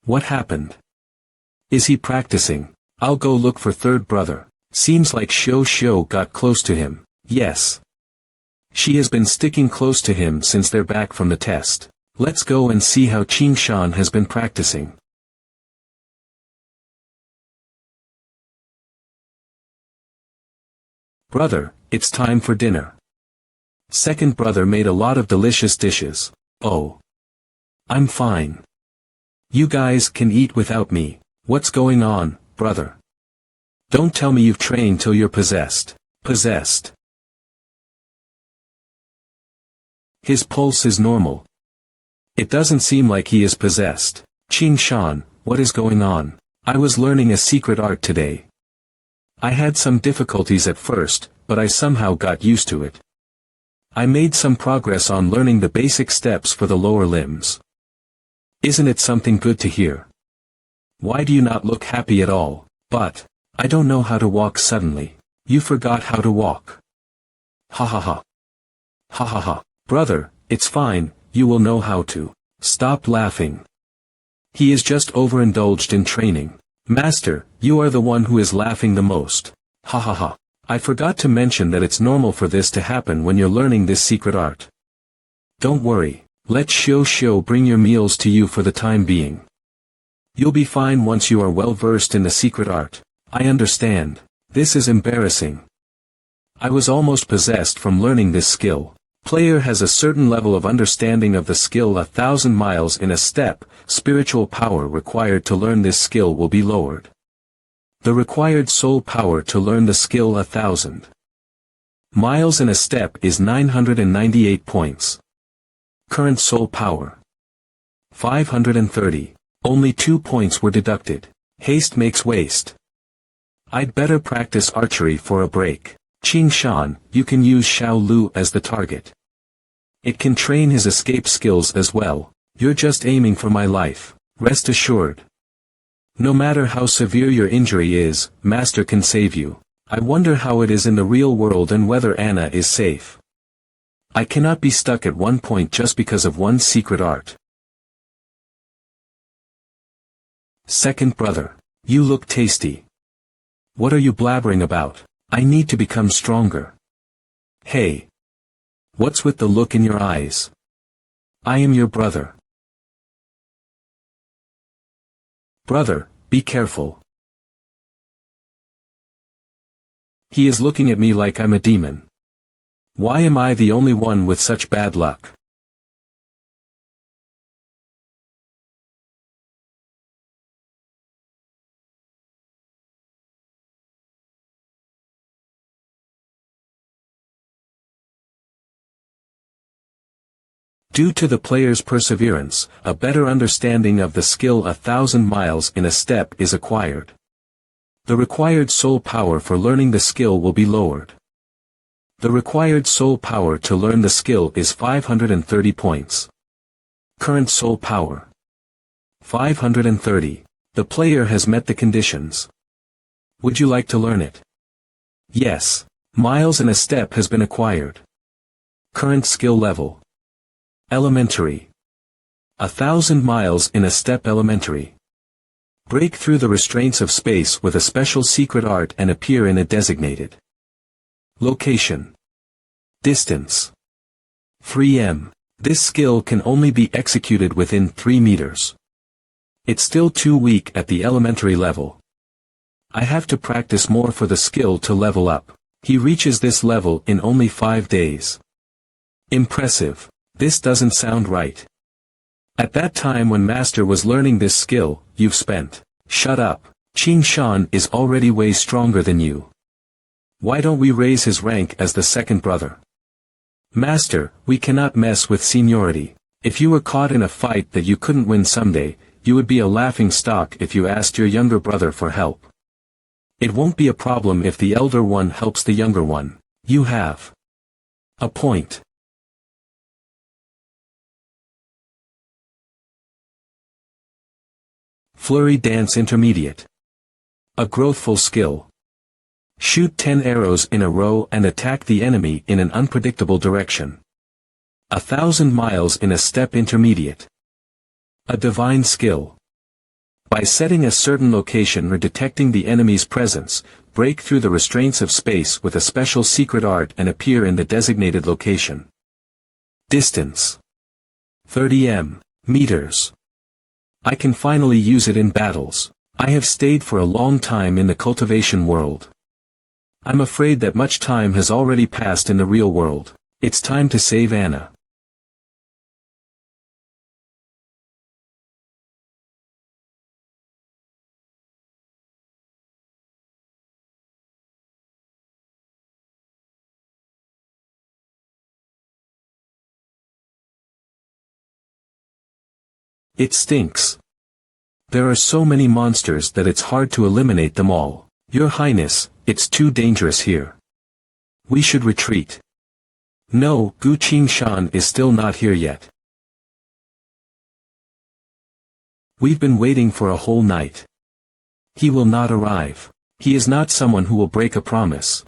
S1: What happened? Is he practicing? I'll go look for third brother. Seems like Shou got close to him. Yes. She has been sticking close to him since they're back from the test. Let's go and see how Qingshan has been practicing. Brother, it's time for dinner. Second brother made a lot of delicious dishes. Oh. I'm fine. You guys can eat without me. What's going on, brother? Don't tell me you've trained till you're possessed. Possessed. His pulse is normal. It doesn't seem like he is possessed. Qingshan, what is going on? I was learning a secret art today. I had some difficulties at first, but I somehow got used to it. I made some progress on learning the basic steps for the lower limbs. Isn't it something good to hear? Why do you not look happy at all? But, I don't know how to walk suddenly. You forgot how to walk. Ha ha ha. Ha ha ha. Brother, it's fine, you will know how to. Stop laughing. He is just overindulged in training. Master, you are the one who is laughing the most. Ha ha ha. I forgot to mention that it's normal for this to happen when you're learning this secret art. Don't worry, let Shou bring your meals to you for the time being. You'll be fine once you are well versed in the secret art. I understand. This is embarrassing. I was almost possessed from learning this skill. Player has a certain level of understanding of the skill 1,000 miles in a step. Spiritual power required to learn this skill will be lowered. The required soul power to learn the skill 1,000 miles in a step is 998 points. Current soul power 530. Only 2 points were deducted. Haste makes waste. I'd better practice archery for a break. Qingshan, you can use Xiao Lu as the target. It can train his escape skills as well. You're just aiming for my life. Rest assured. No matter how severe your injury is, Master can save you. I wonder how it is in the real world and whether Anna is safe. I cannot be stuck at one point just because of one secret art. Second brother, you look tasty. What are you blabbering about? I need to become stronger. Hey. What's with the look in your eyes? I am your brother. Brother, be careful. He is looking at me like I'm a demon. Why am I the only one with such bad luck? Due to the player's perseverance, a better understanding of the skill 1,000 miles in a step is acquired. The required soul power for learning the skill will be lowered. The required soul power to learn the skill is 530 points. Current soul power: 530. The player has met the conditions. Would you like to learn it? Yes. Miles in a step has been acquired. Current skill level: Elementary. 1,000 miles in a step elementary. Break through the restraints of space with a special secret art and appear in a designated location. Distance: 3 m. This skill can only be executed within 3 meters. It's still too weak at the elementary level. I have to practice more for the skill to level up. He reaches this level in only 5 days. Impressive. This doesn't sound right. At that time when Master was learning this skill, you've spent. Shut up. Qing Shan is already way stronger than you. Why don't we raise his rank as the second brother? Master, we cannot mess with seniority. If you were caught in a fight that you couldn't win someday, you would be a laughing stock if you asked your younger brother for help. It won't be a problem if the elder one helps the younger one. You have a point. Flurry Dance Intermediate. A growthful skill. Shoot 10 arrows in a row and attack the enemy in an unpredictable direction. 1,000 miles in a step intermediate. A divine skill. By setting a certain location or detecting the enemy's presence, break through the restraints of space with a special secret art and appear in the designated location. Distance: 30 meters. I can finally use it in battles. I have stayed for a long time in the cultivation world. I'm afraid that much time has already passed in the real world. It's time to save Anna. It stinks. There are so many monsters that it's hard to eliminate them all. Your Highness, it's too dangerous here. We should retreat. No, Gu Qingshan is still not here yet. We've been waiting for a whole night. He will not arrive. He is not someone who will break a promise.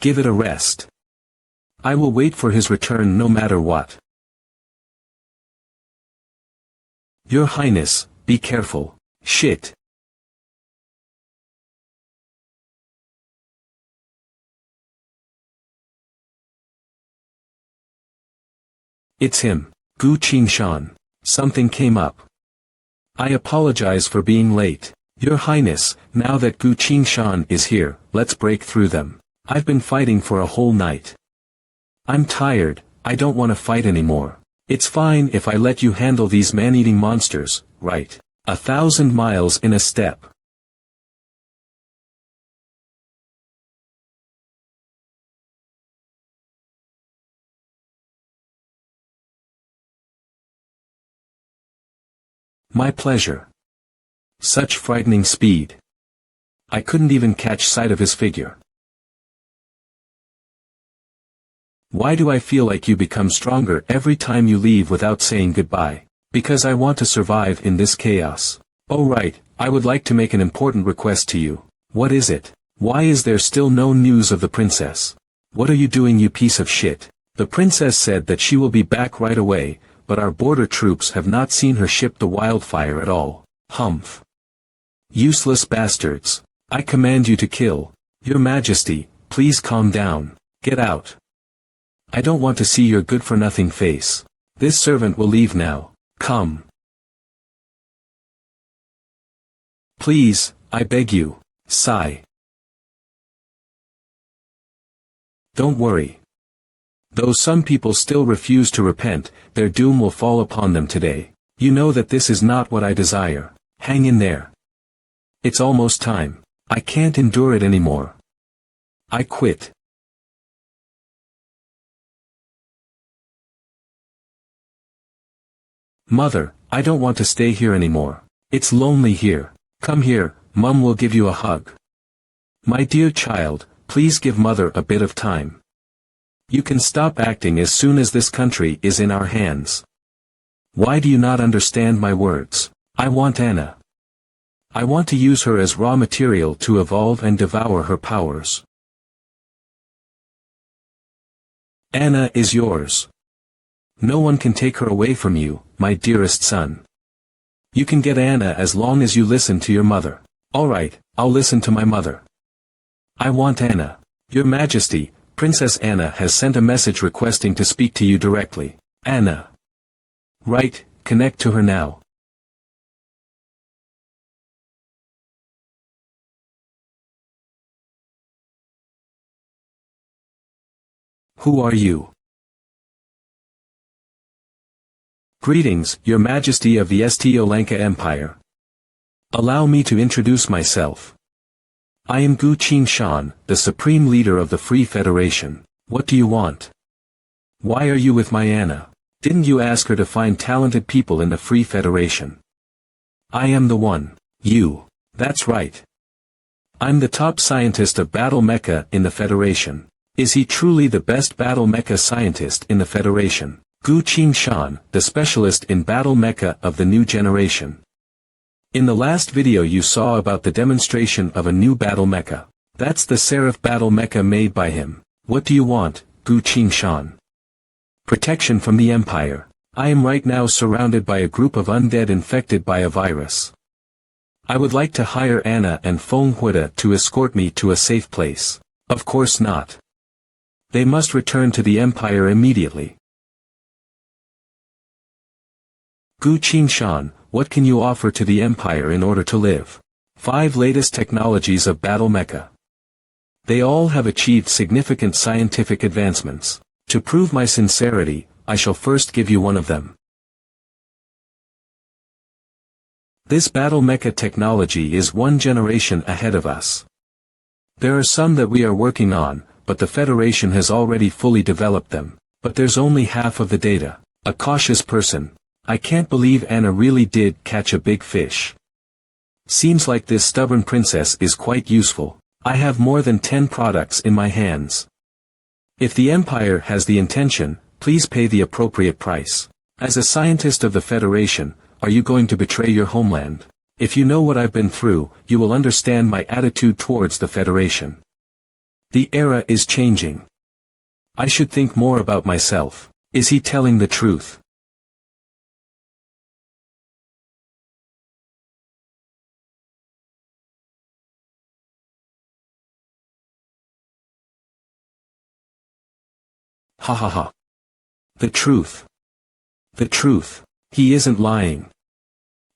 S1: Give it a rest. I will wait for his return no matter what. Your Highness, be careful. Shit. It's him, Gu Qingshan. Something came up. I apologize for being late. Your Highness, now that Gu Qingshan is here, let's break through them. I've been fighting for a whole night. I'm tired, I don't want to fight anymore. It's fine if I let you handle these man-eating monsters, right? 1,000 miles in a step. My pleasure. Such frightening speed. I couldn't even catch sight of his figure. Why do I feel like you become stronger every time you leave without saying goodbye? Because I want to survive in this chaos. Oh right, I would like to make an important request to you. What is it? Why is there still no news of the princess? What are you doing, you piece of shit? The princess said that she will be back right away, but our border troops have not seen her ship the wildfire at all. Humph. Useless bastards. I command you to kill. Your Majesty, please calm down. Get out. I don't want to see your good-for-nothing face. This servant will leave now. Come. Please, I beg you. Sigh. Don't worry. Though some people still refuse to repent, their doom will fall upon them today. You know that this is not what I desire. Hang in there. It's almost time. I can't endure it anymore. I quit. Mother, I don't want to stay here anymore. It's lonely here. Come here, Mum will give you a hug. My dear child, please give Mother a bit of time. You can stop acting as soon as this country is in our hands. Why do you not understand my words? I want Anna. I want to use her as raw material to evolve and devour her powers. Anna is yours. No one can take her away from you, my dearest son. You can get Anna as long as you listen to your mother. Alright, I'll listen to my mother. I want Anna. Your Majesty, Princess Anna has sent a message requesting to speak to you directly. Anna. Right, connect to her now. Who are you? Greetings, Your Majesty of the St. Empire. Allow me to introduce myself. I am Gu Qingshan, the Supreme Leader of the Free Federation. What do you want? Why are you with my Anna? Didn't you ask her to find talented people in the Free Federation? I am the one. You. That's right. I'm the top scientist of battle mecha in the Federation. Is he truly the best battle mecha scientist in the Federation? Gu Qingshan, the specialist in battle mecha of the new generation. In the last video you saw about the demonstration of a new battle mecha. That's the Seraph battle mecha made by him. What do you want, Gu Qingshan? Protection from the Empire. I am right now surrounded by a group of undead infected by a virus. I would like to hire Anna and Feng Huida to escort me to a safe place. Of course not. They must return to the Empire immediately. Gu Qingshan, what can you offer to the Empire in order to live? 5 latest technologies of battle mecha. They all have achieved significant scientific advancements. To prove my sincerity, I shall first give you one of them. This battle mecha technology is 1 generation ahead of us. There are some that we are working on, but the Federation has already fully developed them. But there's only half of the data. A cautious person. I can't believe Anna really did catch a big fish. Seems like this stubborn princess is quite useful. I have more than 10 products in my hands. If the Empire has the intention, please pay the appropriate price. As a scientist of the Federation, are you going to betray your homeland? If you know what I've been through, you will understand my attitude towards the Federation. The era is changing. I should think more about myself. Is he telling the truth? Ha ha ha. The truth. The truth. He isn't lying.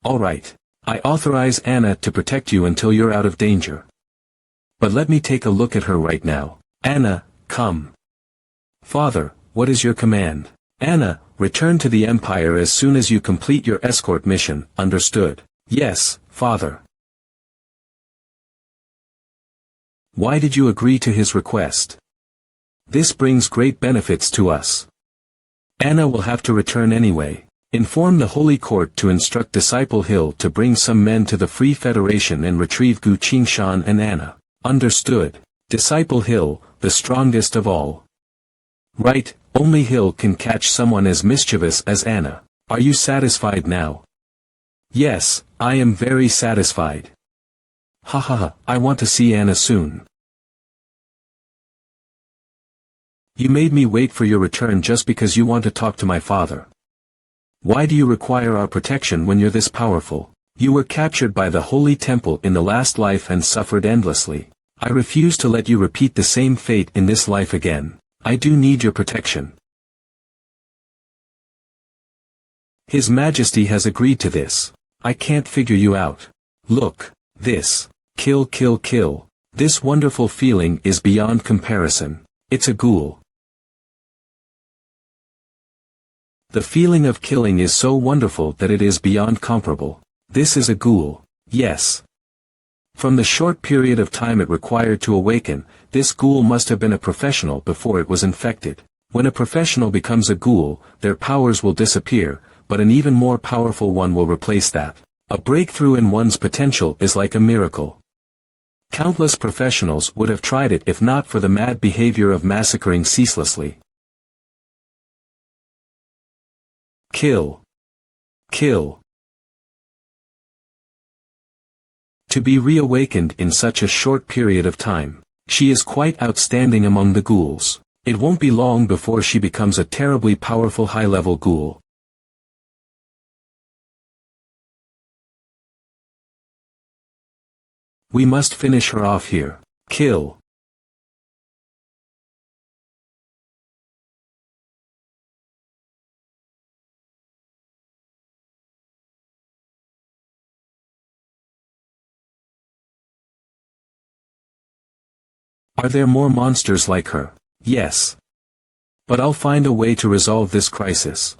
S1: Alright. I authorize Anna to protect you until you're out of danger. But let me take a look at her right now. Anna, come. Father, what is your command? Anna, return to the Empire as soon as you complete your escort mission, understood? Yes, Father. Why did you agree to his request? This brings great benefits to us. Anna will have to return anyway. Inform the Holy Court to instruct Disciple Hill to bring some men to the Free Federation and retrieve Gu Qingshan and Anna. Understood. Disciple Hill, the strongest of all. Right, only Hill can catch someone as mischievous as Anna. Are you satisfied now? Yes, I am very satisfied. Ha ha ha, I want to see Anna soon. You made me wait for your return just because you want to talk to my father. Why do you require our protection when you're this powerful? You were captured by the Holy Temple in the last life and suffered endlessly. I refuse to let you repeat the same fate in this life again. I do need your protection. His Majesty has agreed to this. I can't figure you out. Look, This, kill kill kill, this wonderful feeling is beyond comparison. It's a ghoul. The feeling of killing is so wonderful that it is beyond comparable. This is a ghoul, yes. From the short period of time it required to awaken, this ghoul must have been a professional before it was infected. When a professional becomes a ghoul, their powers will disappear, but an even more powerful one will replace that. A breakthrough in one's potential is like a miracle. Countless professionals would have tried it if not for the mad behavior of massacring ceaselessly. Kill. Kill. To be reawakened in such a short period of time. She is quite outstanding among the ghouls. It won't be long before she becomes a terribly powerful high-level ghoul. We must finish her off here. Kill. Are there more monsters like her? Yes. But I'll find a way to resolve this crisis.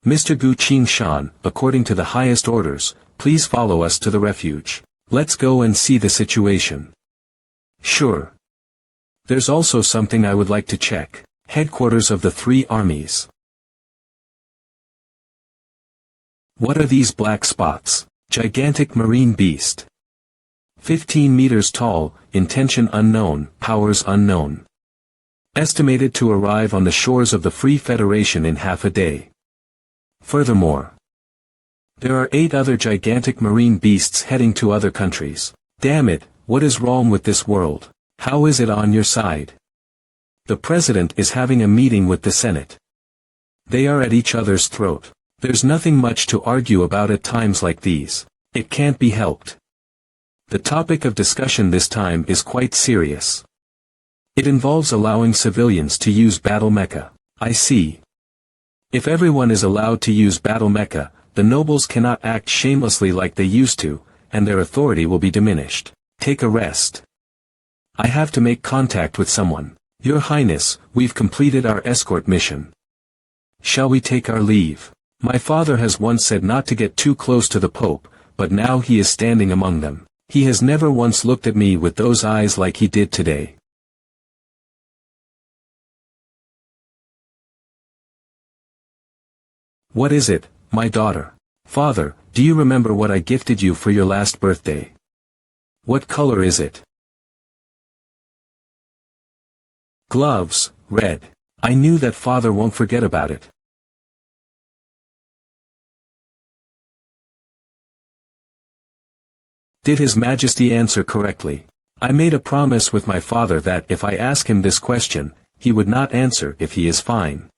S1: Mr. Gu Qing Shan, according to the highest orders, please follow us to the refuge. Let's go and see the situation. Sure. There's also something I would like to check. Headquarters of the three armies. What are these black spots? Gigantic marine beast. 15 meters tall, intention unknown, powers unknown. Estimated to arrive on the shores of the Free Federation in half a day. Furthermore, there are 8 other gigantic marine beasts heading to other countries. Damn it, what is wrong with this world? How is it on your side? The President is having a meeting with the Senate. They are at each other's throat. There's nothing much to argue about at times like these. It can't be helped. The topic of discussion this time is quite serious. It involves allowing civilians to use battle mecha. I see. If everyone is allowed to use battle mecha, the nobles cannot act shamelessly like they used to, and their authority will be diminished. Take a rest. I have to make contact with someone. Your Highness, we've completed our escort mission. Shall we take our leave? My father has once said not to get too close to the Pope, but now he is standing among them. He has never once looked at me with those eyes like he did today. What is it, my daughter? Father, do you remember what I gifted you for your last birthday? What color is it? Gloves, red. I knew that father won't forget about it. Did His Majesty answer correctly? I made a promise with my father that if I ask him this question, he would not answer if he is fine.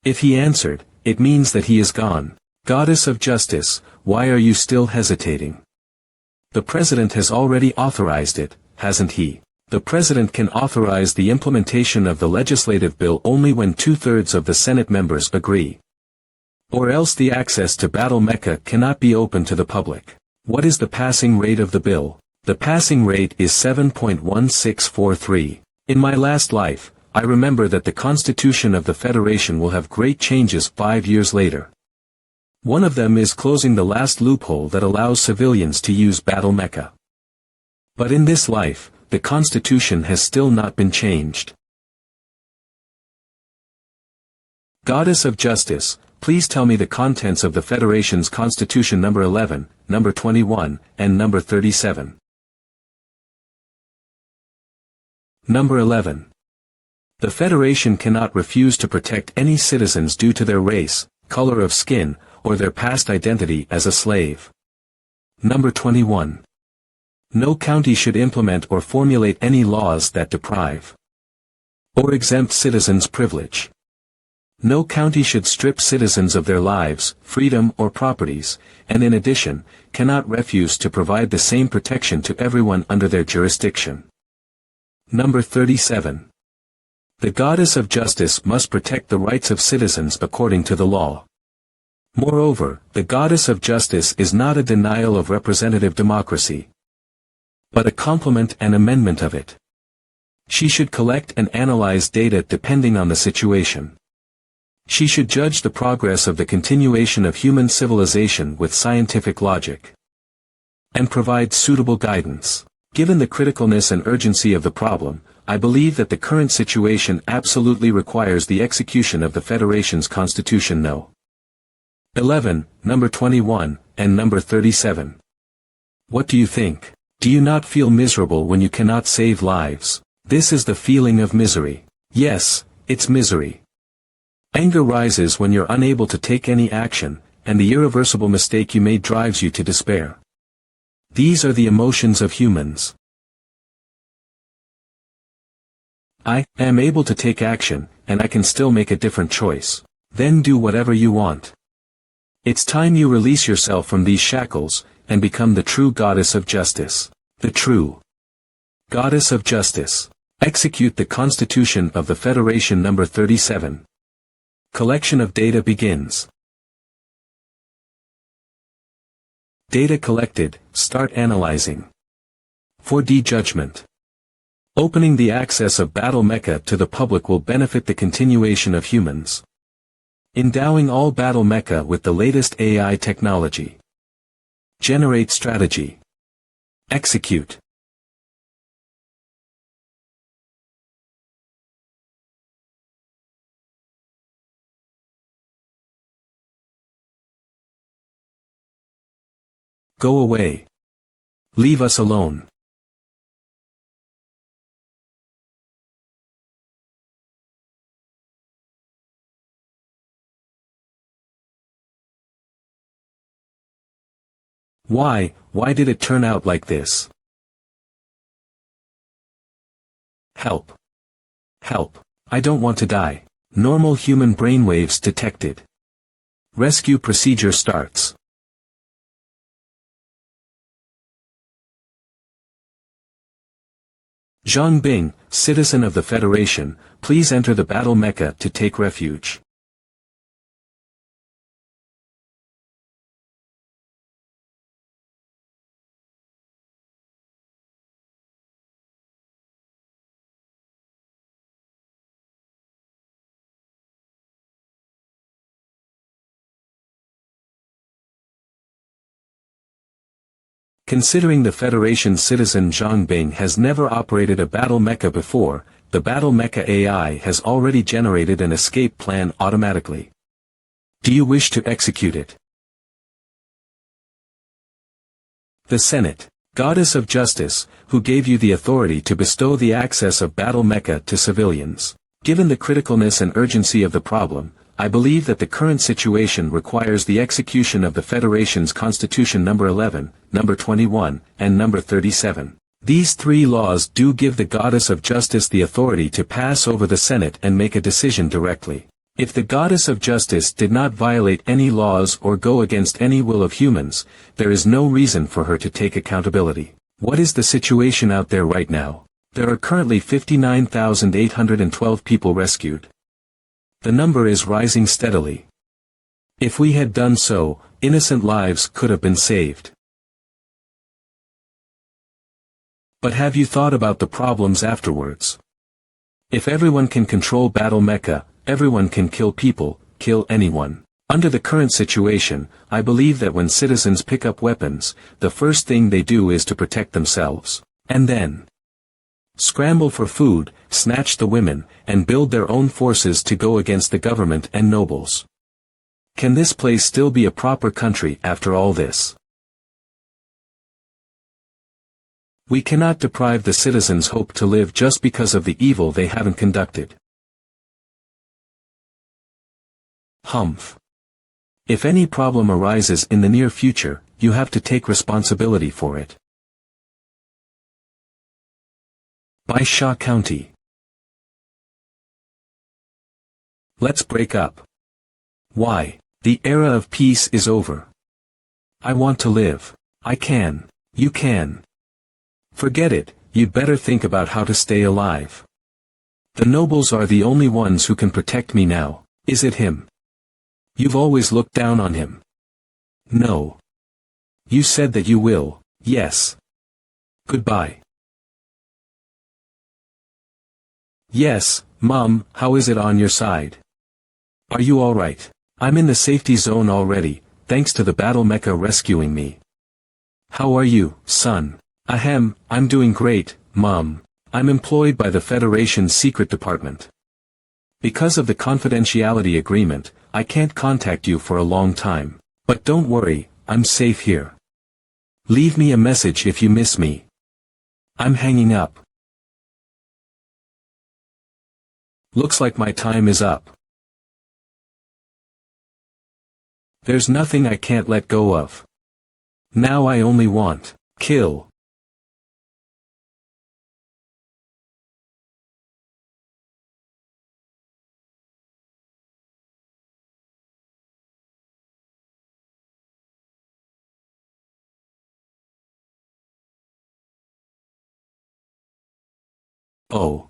S1: If he answered, it means that he is gone. Goddess of Justice, why are you still hesitating? The President has already authorized it, hasn't he? The President can authorize the implementation of the legislative bill only when 2/3 of the Senate members agree. Or else the access to battle mecha cannot be open to the public. What is the passing rate of the bill? The passing rate is 7.1643. In my last life, I remember that the Constitution of the Federation will have great changes 5 years later. One of them is closing the last loophole that allows civilians to use battle mecha. But in this life, the Constitution has still not been changed. Goddess of Justice, please tell me the contents of the Federation's Constitution number 11, number 21, and number 37. Number 11. The Federation cannot refuse to protect any citizens due to their race, color of skin, or their past identity as a slave. Number 21. No county should implement or formulate any laws that deprive or exempt citizens' privilege. No county should strip citizens of their lives, freedom or properties, and in addition, cannot refuse to provide the same protection to everyone under their jurisdiction. Number 37. The goddess of justice must protect the rights of citizens according to the law. Moreover, the goddess of justice is not a denial of representative democracy, but a complement and amendment of it. She should collect and analyze data depending on the situation. She should judge the progress of the continuation of human civilization with scientific logic, and provide suitable guidance. Given the criticalness and urgency of the problem, I believe that the current situation absolutely requires the execution of the Federation's Constitution No. 11, number 21, and number 37. What do you think? Do you not feel miserable when you cannot save lives? This is the feeling of misery. Yes, it's misery. Anger rises when you're unable to take any action, and the irreversible mistake you made drives you to despair. These are the emotions of humans. I am able to take action, and I can still make a different choice. Then do whatever you want. It's time you release yourself from these shackles, and become the true goddess of justice. The true goddess of justice. Execute the Constitution of the Federation number 37. Collection of data begins. Data collected, start analyzing. 4D judgment. Opening the access of Battle Mecha to the public will benefit the continuation of humans. Endowing all Battle Mecha with the latest AI technology. Generate strategy. Execute. Go away. Leave us alone. Why did it turn out like this? Help. Help. I don't want to die. Normal human brainwaves detected. Rescue procedure starts. Zhang Bing, citizen of the Federation, please enter the Battle Mecha to take refuge. Considering the Federation's citizen Zhang Bing has never operated a Battle Mecha before, the Battle Mecha AI has already generated an escape plan automatically. Do you wish to execute it? The Senate, Goddess of Justice, who gave you the authority to bestow the access of Battle Mecha to civilians. Given the criticalness and urgency of the problem, I believe that the current situation requires the execution of the Federation's Constitution number 11, number 21, and number 37. These three laws do give the Goddess of Justice the authority to pass over the Senate and make a decision directly. If the Goddess of Justice did not violate any laws or go against any will of humans, there is no reason for her to take accountability. What is the situation out there right now? There are currently 59,812 people rescued. The number is rising steadily. If we had done so, innocent lives could have been saved. But have you thought about the problems afterwards? If everyone can control Battle Mecha, everyone can kill people, kill anyone. Under the current situation, I believe that when citizens pick up weapons, the first thing they do is to protect themselves. And then scramble for food, snatch the women, and build their own forces to go against the government and nobles. Can this place still be a proper country after all this? We cannot deprive the citizens' hope to live just because of the evil they haven't conducted. Humph. If any problem arises in the near future, you have to take responsibility for it. By Shaw County. Let's break up. Why? The era of peace is over. I want to live. I can. You can. Forget it, you'd better think about how to stay alive. The nobles are the only ones who can protect me now. Is it him? You've always looked down on him. No. You said that you will, yes. Goodbye. Yes, Mom, how is it on your side? Are you alright? I'm in the safety zone already, thanks to the battle mecha rescuing me. How are you, son? Ahem, I'm doing great, Mom. I'm employed by the Federation's secret department. Because of the confidentiality agreement, I can't contact you for a long time. But don't worry, I'm safe here. Leave me a message if you miss me. I'm hanging up. Looks like my time is up. There's nothing I can't let go of. Now I only want kill. Oh.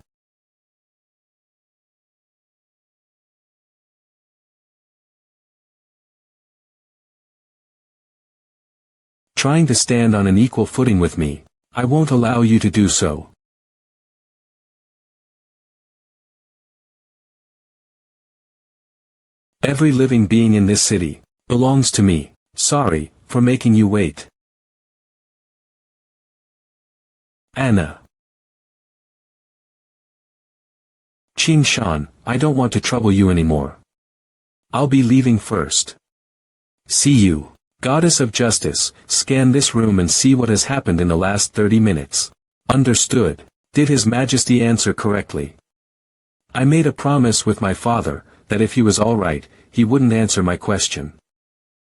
S1: Trying to stand on an equal footing with me, I won't allow you to do so. Every living being in this city belongs to me. Sorry for making you wait. Anna. Qing Shan, I don't want to trouble you anymore. I'll be leaving first. See you. Goddess of Justice, scan this room and see what has happened in the last 30 minutes. Understood. Did His Majesty answer correctly? I made a promise with my father, that if he was alright, he wouldn't answer my question.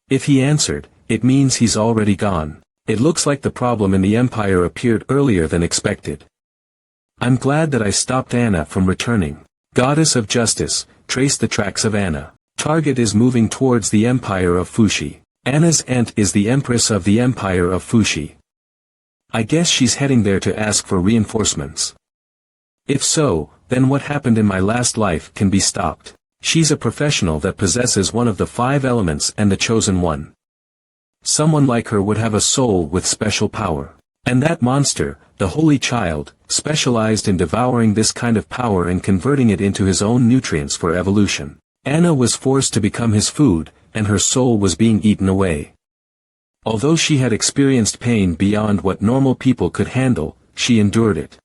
S1: If he answered, it means he's already gone. It looks like the problem in the Empire appeared earlier than expected. I'm glad that I stopped Anna from returning. Goddess of Justice, trace the tracks of Anna. Target is moving towards the Empire of Fushi. Anna's aunt is the Empress of the Empire of Fushi. I guess she's heading there to ask for reinforcements. If so, then what happened in my last life can be stopped. She's a professional that possesses one of the 5 elements and the chosen one. Someone like her would have a soul with special power. And that monster, the Holy Child, specialized in devouring this kind of power and converting it into his own nutrients for evolution. Anna was forced to become his food, and her soul was being eaten away. Although she had experienced pain beyond what normal people could handle, she endured it.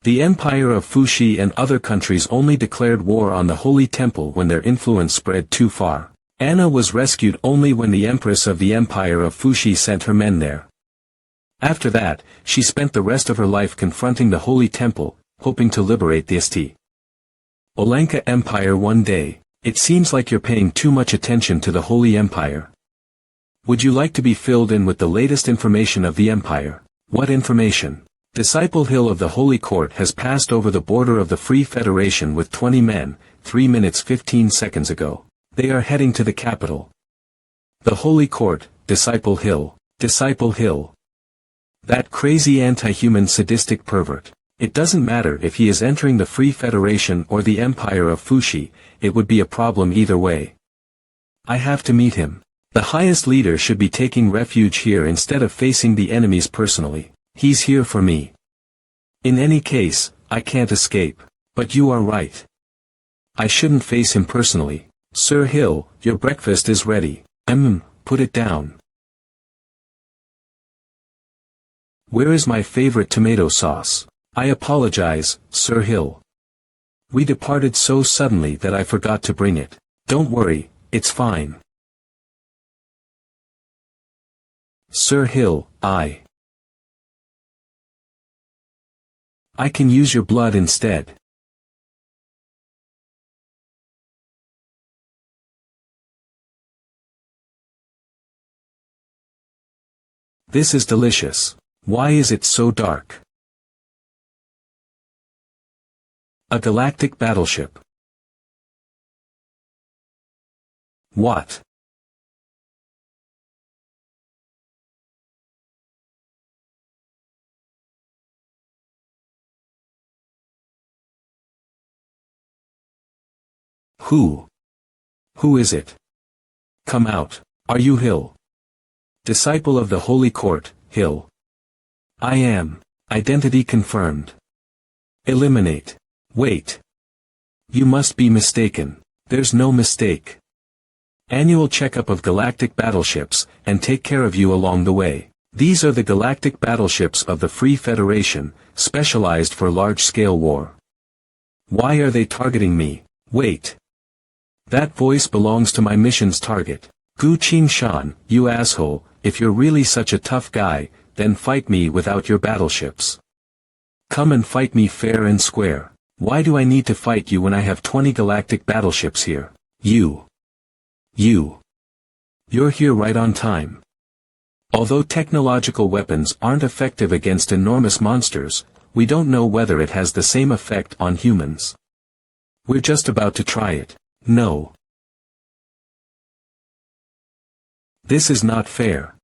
S1: The Empire of Fushi and other countries only declared war on the Holy Temple when their influence spread too far. Anna was rescued only when the Empress of the Empire of Fushi sent her men there. After that, she spent the rest of her life confronting the Holy Temple, hoping to liberate the St. Olenka Empire one day. It seems like you're paying too much attention to the Holy Empire. Would you like to be filled in with the latest information of the Empire? What information? Disciple Hill of the Holy Court has passed over the border of the Free Federation with 20 men, 3 minutes 15 seconds ago. They are heading to the capital. The Holy Court, Disciple Hill. Disciple Hill. That crazy anti-human sadistic pervert. It doesn't matter if he is entering the Free Federation or the Empire of Fushi, it would be a problem either way. I have to meet him. The highest leader should be taking refuge here instead of facing the enemies personally. He's here for me. In any case, I can't escape. But you are right. I shouldn't face him personally. Sir Hill, your breakfast is ready. Put it down. Where is my favorite tomato sauce? I apologize, Sir Hill. We departed so suddenly that I forgot to bring it. Don't worry, it's fine. Sir Hill, I can use your blood instead. This is delicious. Why is it so dark? A galactic battleship. What? Who? Who is it? Come out. Are you Hill? Disciple of the Holy Court, Hill. I am. Identity confirmed. Eliminate. Wait. You must be mistaken. There's no mistake. Annual checkup of galactic battleships, and take care of you along the way. These are the galactic battleships of the Free Federation, specialized for large-scale war. Why are they targeting me? Wait. That voice belongs to my mission's target. Gu Qing Shan, you asshole, if you're really such a tough guy, then fight me without your battleships. Come and fight me fair and square. Why do I need to fight you when I have 20 galactic battleships here? You're here right on time. Although technological weapons aren't effective against enormous monsters, we don't know whether it has the same effect on humans. We're just about to try it. No. This is not fair.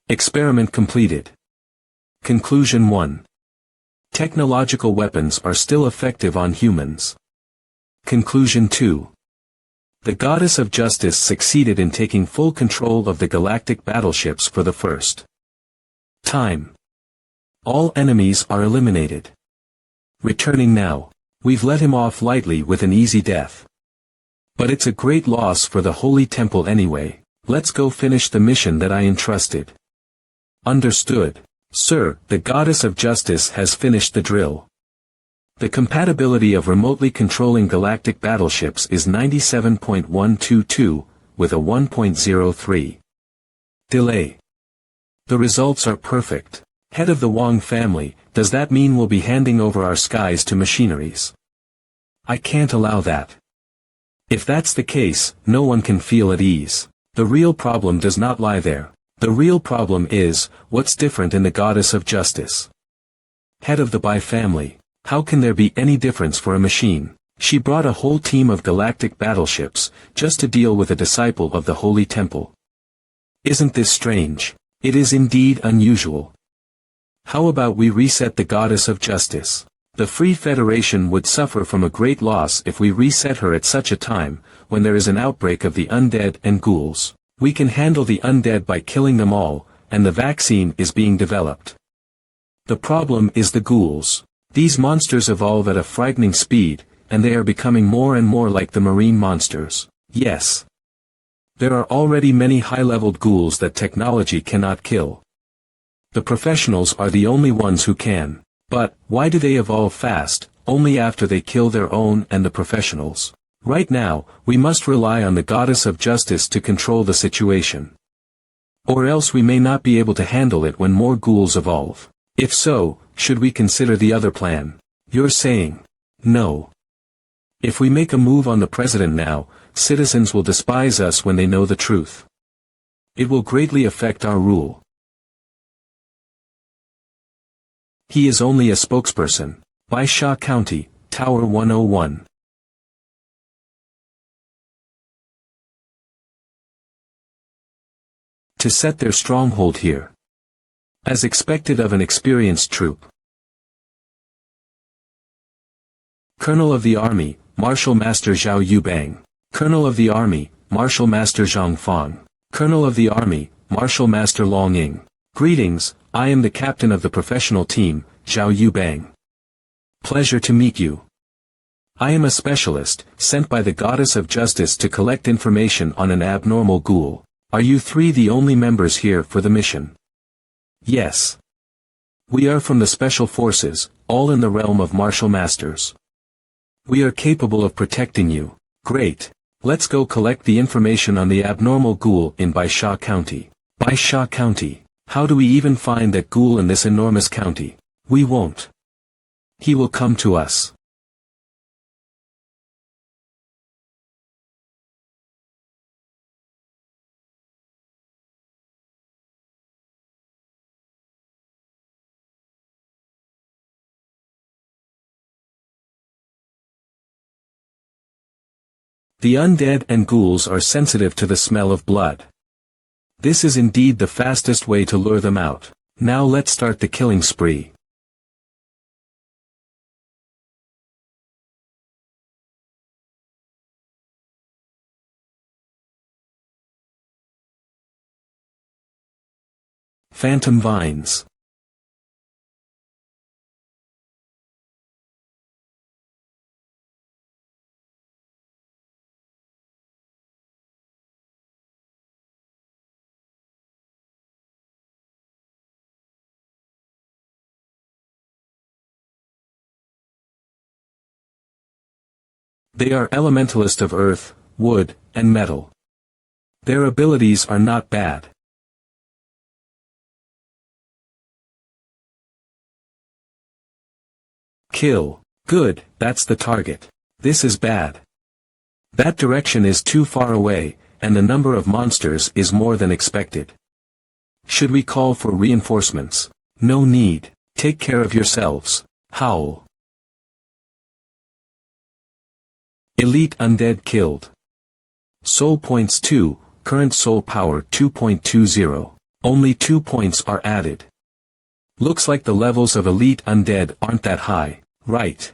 S1: Experiment completed. Conclusion 1. Technological weapons are still effective on humans. Conclusion 2. The Goddess of Justice succeeded in taking full control of the galactic battleships for the first time. All enemies are eliminated. Returning now, we've let him off lightly with an easy death. But it's a great loss for the Holy Temple anyway. Let's go finish the mission that I entrusted. Understood. Sir, the Goddess of Justice has finished the drill. The compatibility of remotely controlling galactic battleships is 97.122, with a 1.03 delay. The results are perfect. Head of the Wang family, does that mean we'll be handing over our skies to machineries? I can't allow that. If that's the case, no one can feel at ease. The real problem does not lie there. The real problem is, what's different in the Goddess of Justice? Head of the Bai family, how can there be any difference for a machine? She brought a whole team of galactic battleships, just to deal with a disciple of the Holy Temple. Isn't this strange? It is indeed unusual. How about we reset the Goddess of Justice? The Free Federation would suffer from a great loss if we reset her at such a time, when there is an outbreak of the undead and ghouls. We can handle the undead by killing them all, and the vaccine is being developed. The problem is the ghouls. These monsters evolve at a frightening speed, and they are becoming more and more like the marine monsters. Yes. There are already many high-leveled ghouls that technology cannot kill. The professionals are the only ones who can. But, why do they evolve fast, only after they kill their own and the professionals? Right now, we must rely on the Goddess of Justice to control the situation. Or else we may not be able to handle it when more ghouls evolve. If so, should we consider the other plan? You're saying, no. If we make a move on the president now, citizens will despise us when they know the truth. It will greatly affect our rule. He is only a spokesperson. Bai Sha County, Tower 101. To set their stronghold here. As expected of an experienced troop. Colonel of the Army, Marshal Master Zhao Yubang. Colonel of the Army, Marshal Master Zhang Fang. Colonel of the Army, Marshal Master Long Ying. Greetings, I am the captain of the professional team, Zhao Yubang. Pleasure to meet you. I am a specialist, sent by the Goddess of Justice to collect information on an abnormal ghoul. Are you three the only members here for the mission? Yes. We are from the Special Forces, all in the realm of martial masters. We are capable of protecting you. Great. Let's go collect the information on the abnormal ghoul in Bai Sha County. Bai Sha County. How do we even find that ghoul in this enormous county? We won't. He will come to us. The undead and ghouls are sensitive to the smell of blood. This is indeed the fastest way to lure them out. Now let's start the killing spree. Phantom vines. They are elementalist of earth, wood, and metal. Their abilities are not bad. Kill. Good, that's the target. This is bad. That direction is too far away, and the number of monsters is more than expected. Should we call for reinforcements? No need. Take care of yourselves. Howl. Elite undead killed. Soul points 2, current soul power 2.20. Only 2 points are added. Looks like the levels of elite undead aren't that high, right?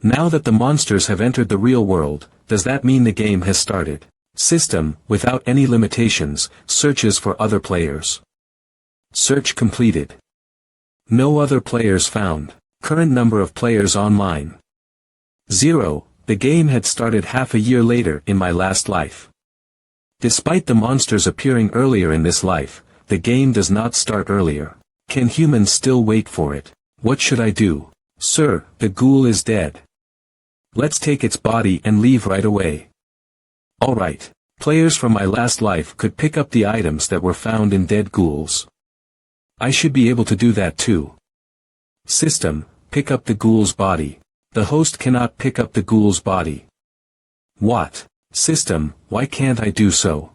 S1: Now that the monsters have entered the real world, does that mean the game has started? System, without any limitations, searches for other players. Search completed. No other players found. Current number of players online. 0. The game had started half a year later in my last life. Despite the monsters appearing earlier in this life, the game does not start earlier. Can humans still wait for it? What should I do? Sir, the ghoul is dead. Let's take its body and leave right away. Alright. Players from my last life could pick up the items that were found in dead ghouls. I should be able to do that too. System, pick up the ghoul's body. The host cannot pick up the ghoul's body. What? System, why can't I do so?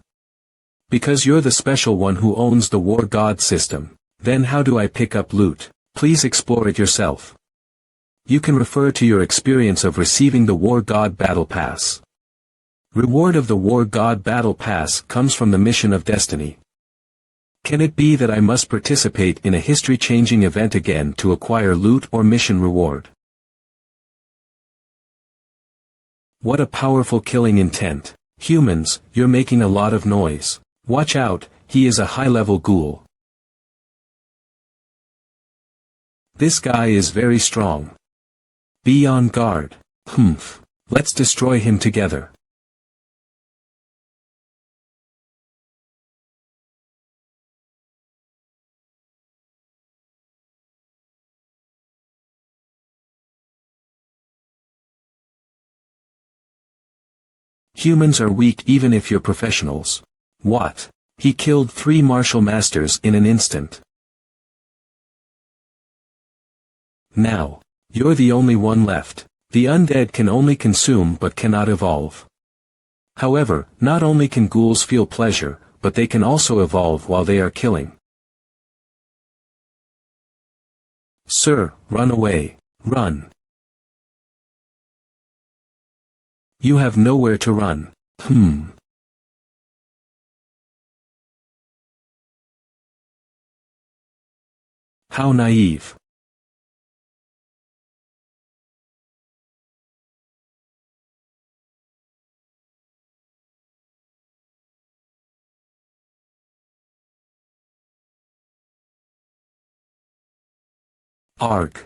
S1: Because you're the special one who owns the war god system. Then how do I pick up loot? Please explore it yourself. You can refer to your experience of receiving the war god battle pass. Reward of the war god battle pass comes from the mission of destiny. Can it be that I must participate in a history-changing event again to acquire loot or mission reward? What a powerful killing intent. Humans, you're making a lot of noise. Watch out, he is a high-level ghoul. This guy is very strong. Be on guard. Humph. Let's destroy him together. Humans are weak even if you're professionals. What? He killed 3 martial masters in an instant. Now, you're the only one left. The undead can only consume but cannot evolve. However, not only can ghouls feel pleasure, but they can also evolve while they are killing. Sir, run away. Run. You have nowhere to run. How naive. Arg.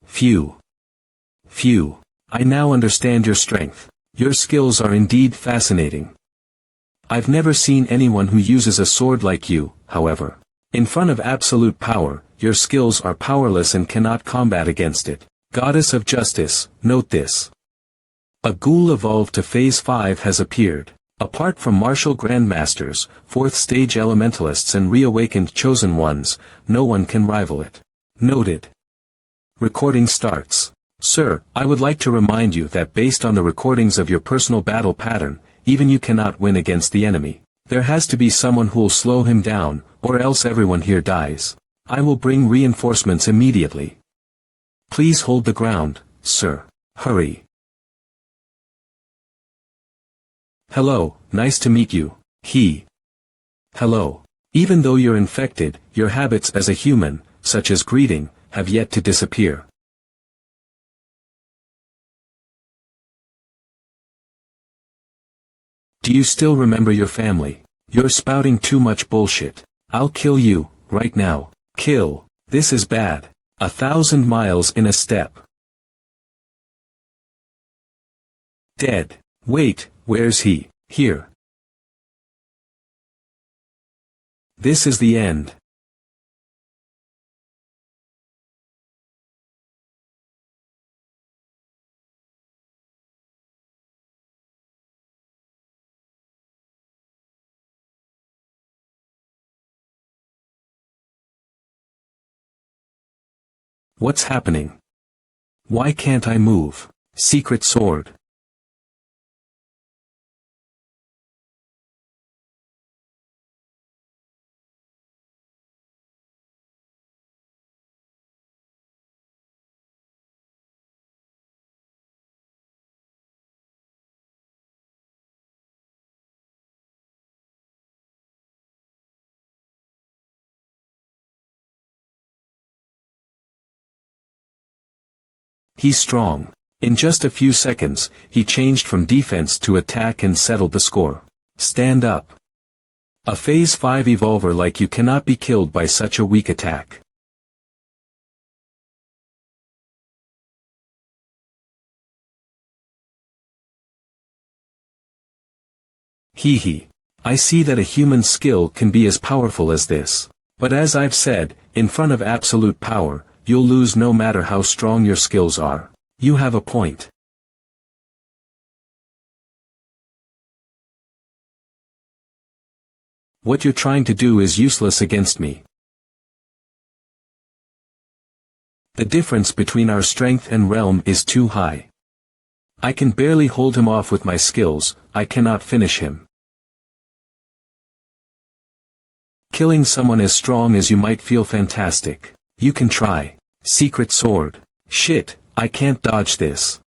S1: Phew. Phew. I now understand your strength. Your skills are indeed fascinating. I've never seen anyone who uses a sword like you, however. In front of absolute power, your skills are powerless and cannot combat against it. Goddess of Justice, note this. A ghoul evolved to Phase 5 has appeared. Apart from martial grandmasters, 4th stage elementalists and reawakened chosen ones, no one can rival it. Noted. Recording starts. Sir, I would like to remind you that based on the recordings of your personal battle pattern, even you cannot win against the enemy. There has to be someone who'll slow him down, or else everyone here dies. I will bring reinforcements immediately. Please hold the ground, sir. Hurry. Hello, nice to meet you. Hello. Even though you're infected, your habits as a human, such as greeting, have yet to disappear. Do you still remember your family? You're spouting too much bullshit. I'll kill you, right now. Kill. This is bad. 1,000 miles in a step. Dead. Wait, where's he? Here. This is the end. What's happening? Why can't I move? Secret sword. He's strong. In just a few seconds, he changed from defense to attack and settled the score. Stand up. A Phase 5 evolver like you cannot be killed by such a weak attack. Hee hee. I see that a human's skill can be as powerful as this. But as I've said, in front of absolute power, you'll lose no matter how strong your skills are. You have a point. What you're trying to do is useless against me. The difference between our strength and realm is too high. I can barely hold him off with my skills, I cannot finish him. Killing someone as strong as you might feel fantastic. You can try. Secret sword. Shit, I can't dodge this.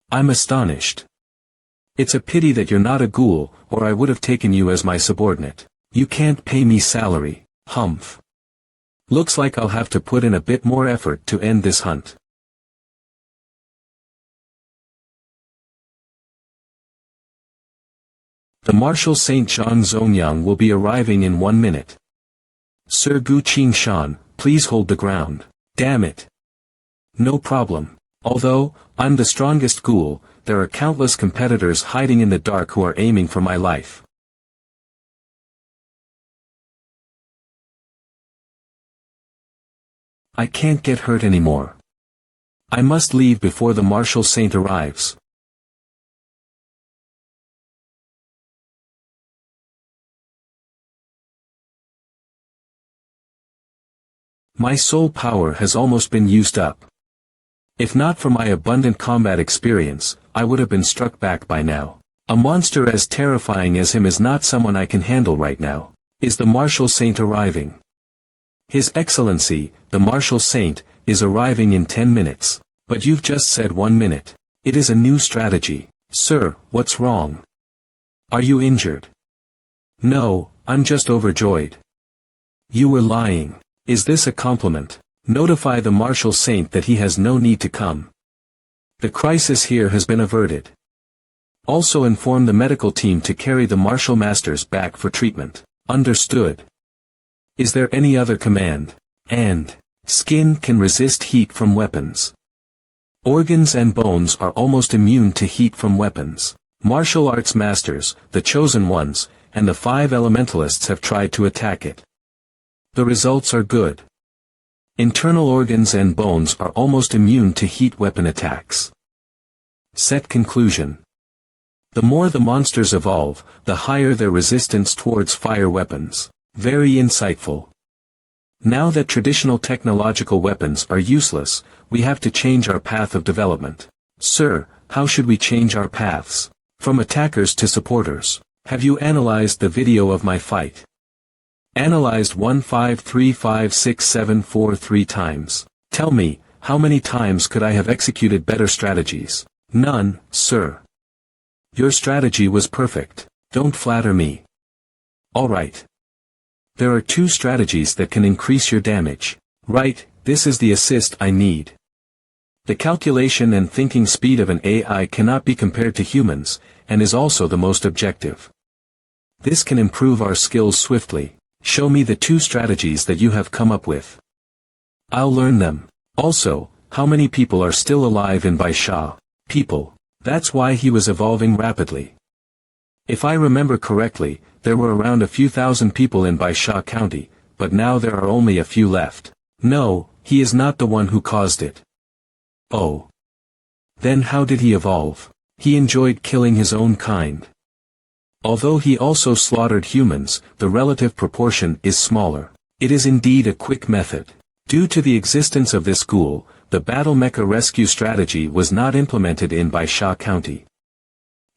S1: I'm astonished. It's a pity that you're not a ghoul, or I would have taken you as my subordinate. You can't pay me salary, humph. Looks like I'll have to put in a bit more effort to end this hunt. The Marshal Saint Zhang Zhongyang will be arriving in 1 minute. Sir Gu Qing Shan, please hold the ground. Damn it. No problem. Although, I'm the strongest ghoul, there are countless competitors hiding in the dark who are aiming for my life. I can't get hurt anymore. I must leave before the Marshal Saint arrives. My soul power has almost been used up. If not for my abundant combat experience, I would have been struck back by now. A monster as terrifying as him is not someone I can handle right now. Is the Marshal Saint arriving? His Excellency, the Marshal Saint, is arriving in 10 minutes. But you've just said 1 minute. It is a new strategy. Sir, what's wrong? Are you injured? No, I'm just overjoyed. You were lying. Is this a compliment? Notify the Marshal Saint that he has no need to come. The crisis here has been averted. Also inform the medical team to carry the Martial Masters back for treatment. Understood. Is there any other command? And, skin can resist heat from weapons. Organs and bones are almost immune to heat from weapons. Martial arts masters, the chosen ones, and the 5 elementalists have tried to attack it. The results are good. Internal organs and bones are almost immune to heat weapon attacks. Set conclusion. The more the monsters evolve, the higher their resistance towards fire weapons. Very insightful. Now that traditional technological weapons are useless, we have to change our path of development. Sir, how should we change our paths? From attackers to supporters. Have you analyzed the video of my fight? Analyzed 1535674 times. Tell me, how many times could I have executed better strategies? None, sir. Your strategy was perfect. Don't flatter me. Alright. There are 2 strategies that can increase your damage. Right, this is the assist I need. The calculation and thinking speed of an AI cannot be compared to humans, and is also the most objective. This can improve our skills swiftly. Show me the 2 strategies that you have come up with. I'll learn them. Also, how many people are still alive in Baisha? People. That's why he was evolving rapidly. If I remember correctly, there were around a few thousand people in Baisha County, but now there are only a few left. No, he is not the one who caused it. Oh. Then how did he evolve? He enjoyed killing his own kind. Although he also slaughtered humans, the relative proportion is smaller. It is indeed a quick method. Due to the existence of this ghoul, the battle mecha rescue strategy was not implemented in Baisha County.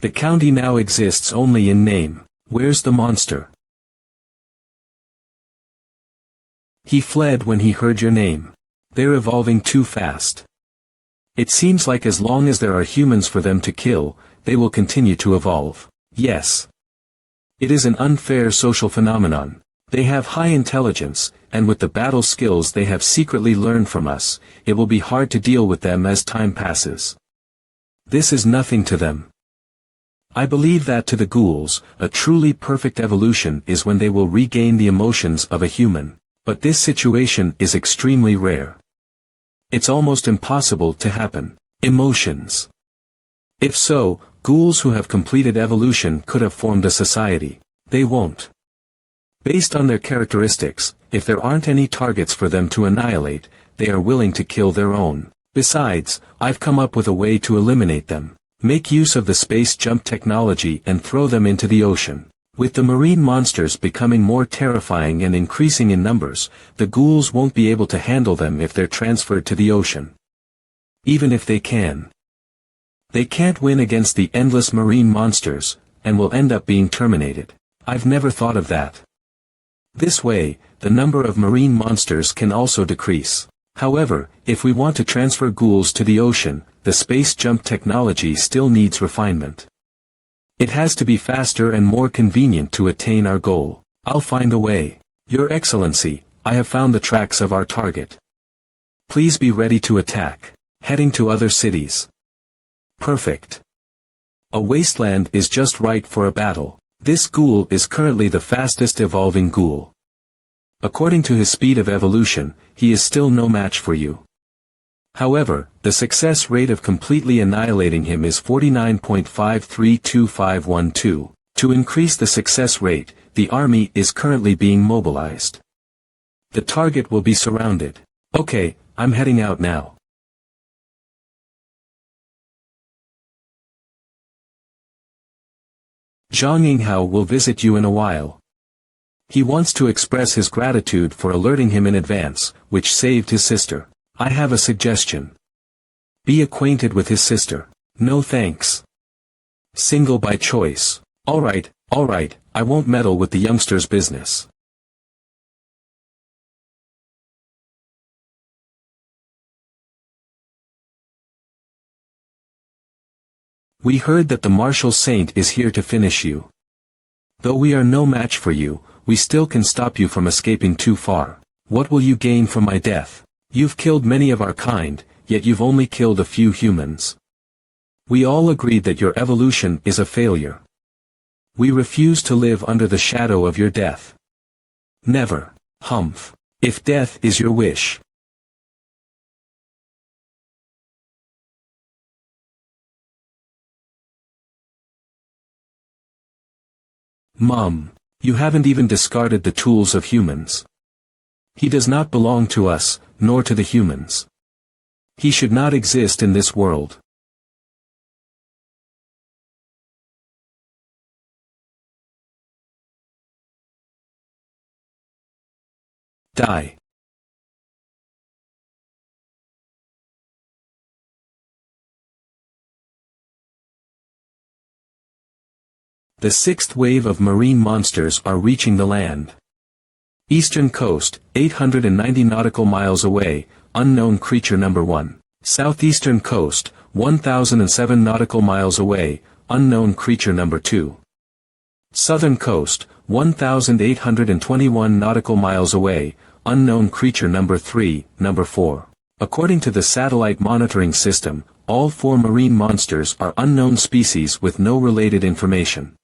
S1: The county now exists only in name. Where's the monster? He fled when he heard your name. They're evolving too fast. It seems like as long as there are humans for them to kill, they will continue to evolve. Yes. It is an unfair social phenomenon. They have high intelligence, and with the battle skills they have secretly learned from us, it will be hard to deal with them as time passes. This is nothing to them. I believe that to the ghouls, a truly perfect evolution is when they will regain the emotions of a human, but this situation is extremely rare. It's almost impossible to happen. Emotions. If so, ghouls who have completed evolution could have formed a society. They won't. Based on their characteristics, if there aren't any targets for them to annihilate, they are willing to kill their own. Besides, I've come up with a way to eliminate them. Make use of the space jump technology and throw them into the ocean. With the marine monsters becoming more terrifying and increasing in numbers, the ghouls won't be able to handle them if they're transferred to the ocean. Even if they can. They can't win against the endless marine monsters, and will end up being terminated. I've never thought of that. This way, the number of marine monsters can also decrease. However, if we want to transfer ghouls to the ocean, the space jump technology still needs refinement. It has to be faster and more convenient to attain our goal. I'll find a way. Your Excellency, I have found the tracks of our target. Please be ready to attack. Heading to other cities. Perfect. A wasteland is just right for a battle. This ghoul is currently the fastest evolving ghoul. According to his speed of evolution, he is still no match for you. However, the success rate of completely annihilating him is 49.532512. To increase the success rate, the army is currently being mobilized. The target will be surrounded. Okay, I'm heading out now. Zhang Yinghao will visit you in a while. He wants to express his gratitude for alerting him in advance, which saved his sister. I have a suggestion. Be acquainted with his sister. No thanks. Single by choice. Alright, I won't meddle with the youngster's business. We heard that the martial saint is here to finish you. Though we are no match for you, we still can stop you from escaping too far. What will you gain from my death? You've killed many of our kind, yet you've only killed a few humans. We all agreed that your evolution is a failure. We refuse to live under the shadow of your death. Never. Humph. If death is your wish. Mom, you haven't even discarded the tools of humans. He does not belong to us, nor to the humans. He should not exist in this world. Die. The sixth wave of marine monsters are reaching the land. Eastern coast, 890 nautical miles away, unknown creature number 1. Southeastern coast, 1007 nautical miles away, unknown creature number 2. Southern coast, 1,821 nautical miles away, unknown creature number 3, number 4. According to the satellite monitoring system, all 4 marine monsters are unknown species with no related information.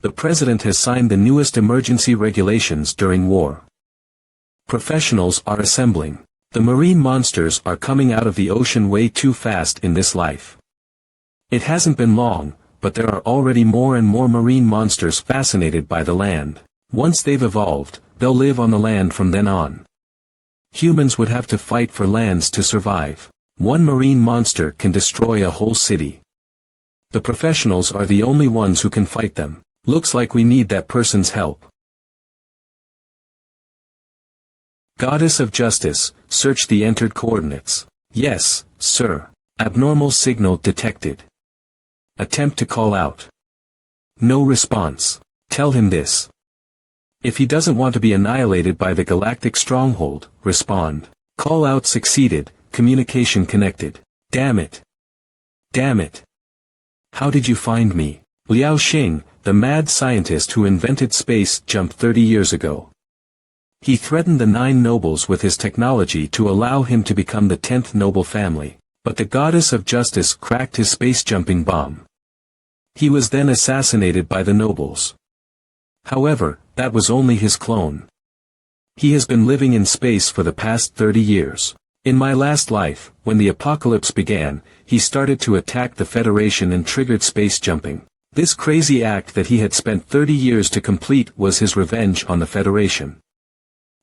S1: The President has signed the newest emergency regulations during war. Professionals are assembling. The marine monsters are coming out of the ocean way too fast in this life. It hasn't been long, but there are already more and more marine monsters fascinated by the land. Once they've evolved, they'll live on the land from then on. Humans would have to fight for lands to survive. One marine monster can destroy a whole city. The professionals are the only ones who can fight them. Looks like we need that person's help. Goddess of Justice, search the entered coordinates. Yes, sir. Abnormal signal detected. Attempt to call out. No response. Tell him this. If he doesn't want to be annihilated by the galactic stronghold, respond. Call out succeeded, communication connected. Damn it. Damn it. How did you find me? Liao Xing, the mad scientist who invented space, jumped 30 years ago. He threatened the 9 nobles with his technology to allow him to become the 10th noble family, but the Goddess of Justice cracked his space-jumping bomb. He was then assassinated by the nobles. However, that was only his clone. He has been living in space for the past 30 years. In my last life, when the apocalypse began, he started to attack the Federation and triggered space jumping. This crazy act that he had spent 30 years to complete was his revenge on the Federation.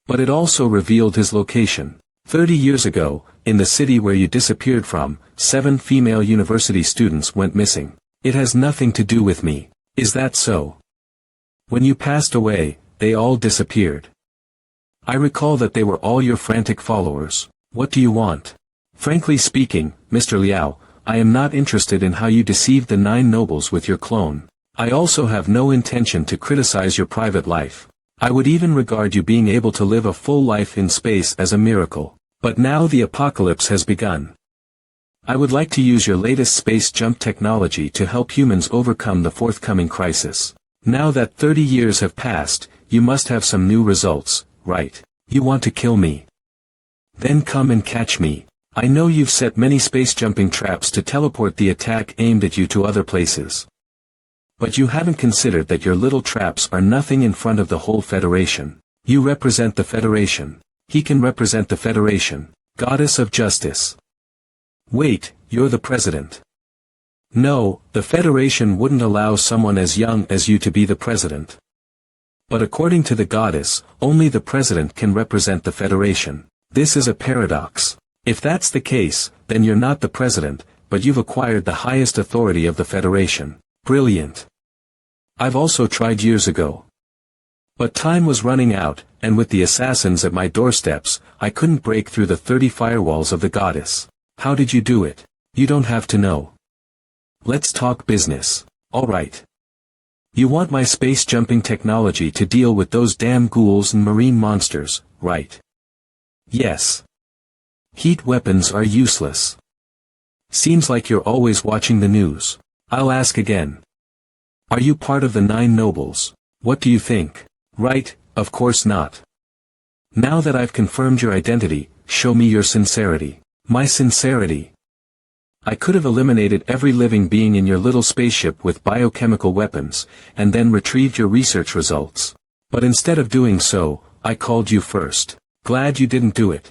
S1: But it also revealed his location. 30 years ago, in the city where you disappeared from, 7 female university students went missing. It has nothing to do with me. Is that so? When you passed away, they all disappeared. I recall that they were all your frantic followers. What do you want? Frankly speaking, Mr. Liao, I am not interested in how you deceived the 9 nobles with your clone. I also have no intention to criticize your private life. I would even regard you being able to live a full life in space as a miracle. But now the apocalypse has begun. I would like to use your latest space jump technology to help humans overcome the forthcoming crisis. Now that 30 years have passed, you must have some new results, right? You want to kill me? Then come and catch me. I know you've set many space jumping traps to teleport the attack aimed at you to other places. But you haven't considered that your little traps are nothing in front of the whole Federation. You represent the Federation. He can represent the Federation. Goddess of Justice. Wait, you're the President. No, the Federation wouldn't allow someone as young as you to be the President. But according to the Goddess, only the President can represent the Federation. This is a paradox. If that's the case, then you're not the President, but you've acquired the highest authority of the Federation. Brilliant. I've also tried years ago. But time was running out, and with the assassins at my doorsteps, I couldn't break through the 30 firewalls of the Goddess. How did you do it? You don't have to know. Let's talk business. Alright. You want my space-jumping technology to deal with those damn ghouls and marine monsters, right? Yes. Heat weapons are useless. Seems like you're always watching the news. I'll ask again. Are you part of the 9 nobles? What do you think? Right, of course not. Now that I've confirmed your identity, show me your sincerity. My sincerity. I could have eliminated every living being in your little spaceship with biochemical weapons, and then retrieved your research results. But instead of doing so, I called you first. Glad you didn't do it.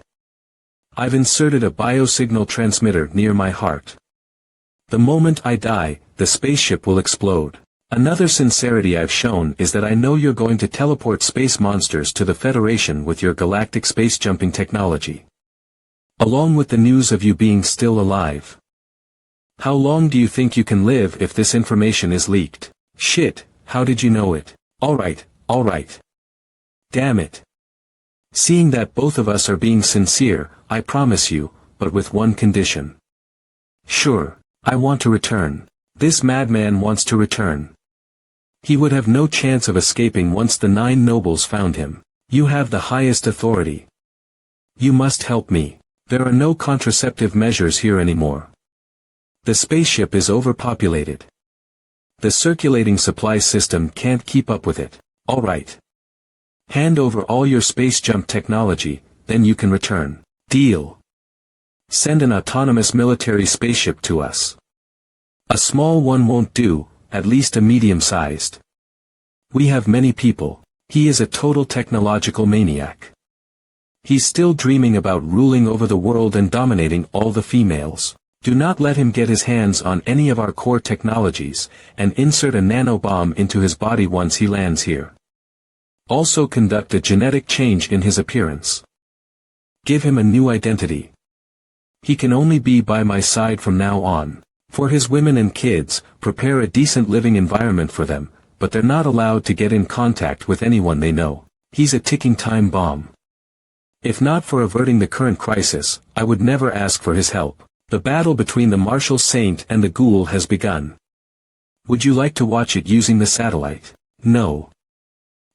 S1: I've inserted a biosignal transmitter near my heart. The moment I die, the spaceship will explode. Another sincerity I've shown is that I know you're going to teleport space monsters to the Federation with your galactic space-jumping technology. Along with the news of you being still alive. How long do you think you can live if this information is leaked? Shit, how did you know it? Alright. Damn it. Seeing that both of us are being sincere, I promise you, but with one condition. Sure. I want to return. This madman wants to return. He would have no chance of escaping once the 9 nobles found him. You have the highest authority. You must help me. There are no contraceptive measures here anymore. The spaceship is overpopulated. The circulating supply system can't keep up with it. Alright. Hand over all your space jump technology, then you can return. Deal. Send an autonomous military spaceship to us. A small one won't do, at least a medium-sized. We have many people. He is a total technological maniac. He's still dreaming about ruling over the world and dominating all the females. Do not let him get his hands on any of our core technologies, and insert a nanobomb into his body once he lands here. Also conduct a genetic change in his appearance. Give him a new identity. He can only be by my side from now on. For his women and kids, prepare a decent living environment for them, but they're not allowed to get in contact with anyone they know. He's a ticking time bomb. If not for averting the current crisis, I would never ask for his help. The battle between the martial saint and the ghoul has begun. Would you like to watch it using the satellite? No.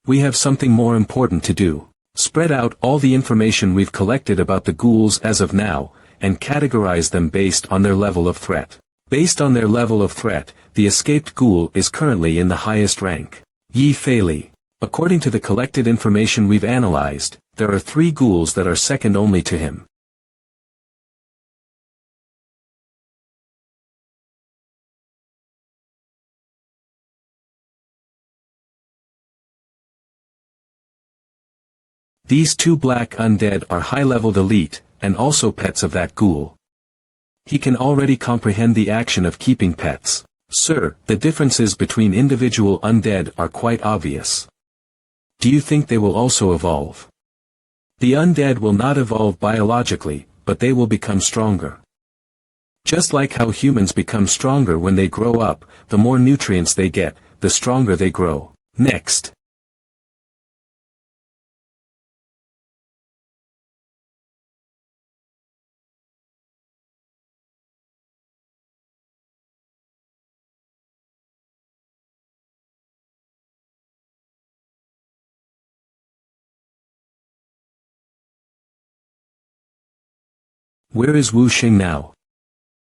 S1: We have something more important to do. Spread out all the information we've collected about the ghouls as of now, and categorize them based on their level of threat. Based on their level of threat, the escaped ghoul is currently in the highest rank. Yi Fei Li. According to the collected information we've analyzed, there are 3 ghouls that are second only to him. These 2 black undead are high-leveled elite, and also pets of that ghoul. He can already comprehend the action of keeping pets. Sir, the differences between individual undead are quite obvious. Do you think they will also evolve? The undead will not evolve biologically, but they will become stronger. Just like how humans become stronger when they grow up, the more nutrients they get, the stronger they grow. Next. Where is Wu Xing now?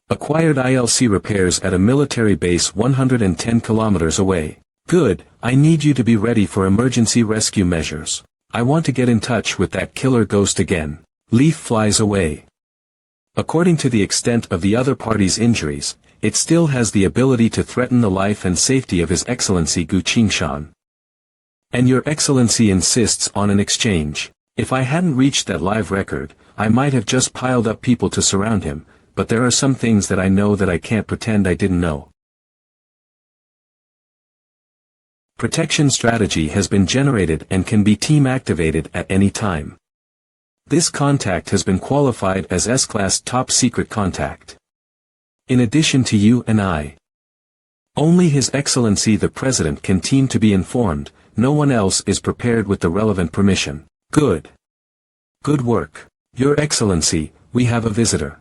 S1: Acquired ILC repairs at a military base 110 kilometers away. Good, I need you to be ready for emergency rescue measures. I want to get in touch with that killer ghost again. Leaf flies away. According to the extent of the other party's injuries, it still has the ability to threaten the life and safety of His Excellency Gu Qingshan. And Your Excellency insists on an exchange. If I hadn't reached that live record, I might have just piled up people to surround him, but there are some things that I know that I can't pretend I didn't know. Protection strategy has been generated and can be team activated at any time. This contact has been qualified as S-Class Top Secret Contact. In addition to you and I. Only His Excellency the President can team to be informed, no one else is prepared with the relevant permission. Good. Good work. Your Excellency, we have a visitor.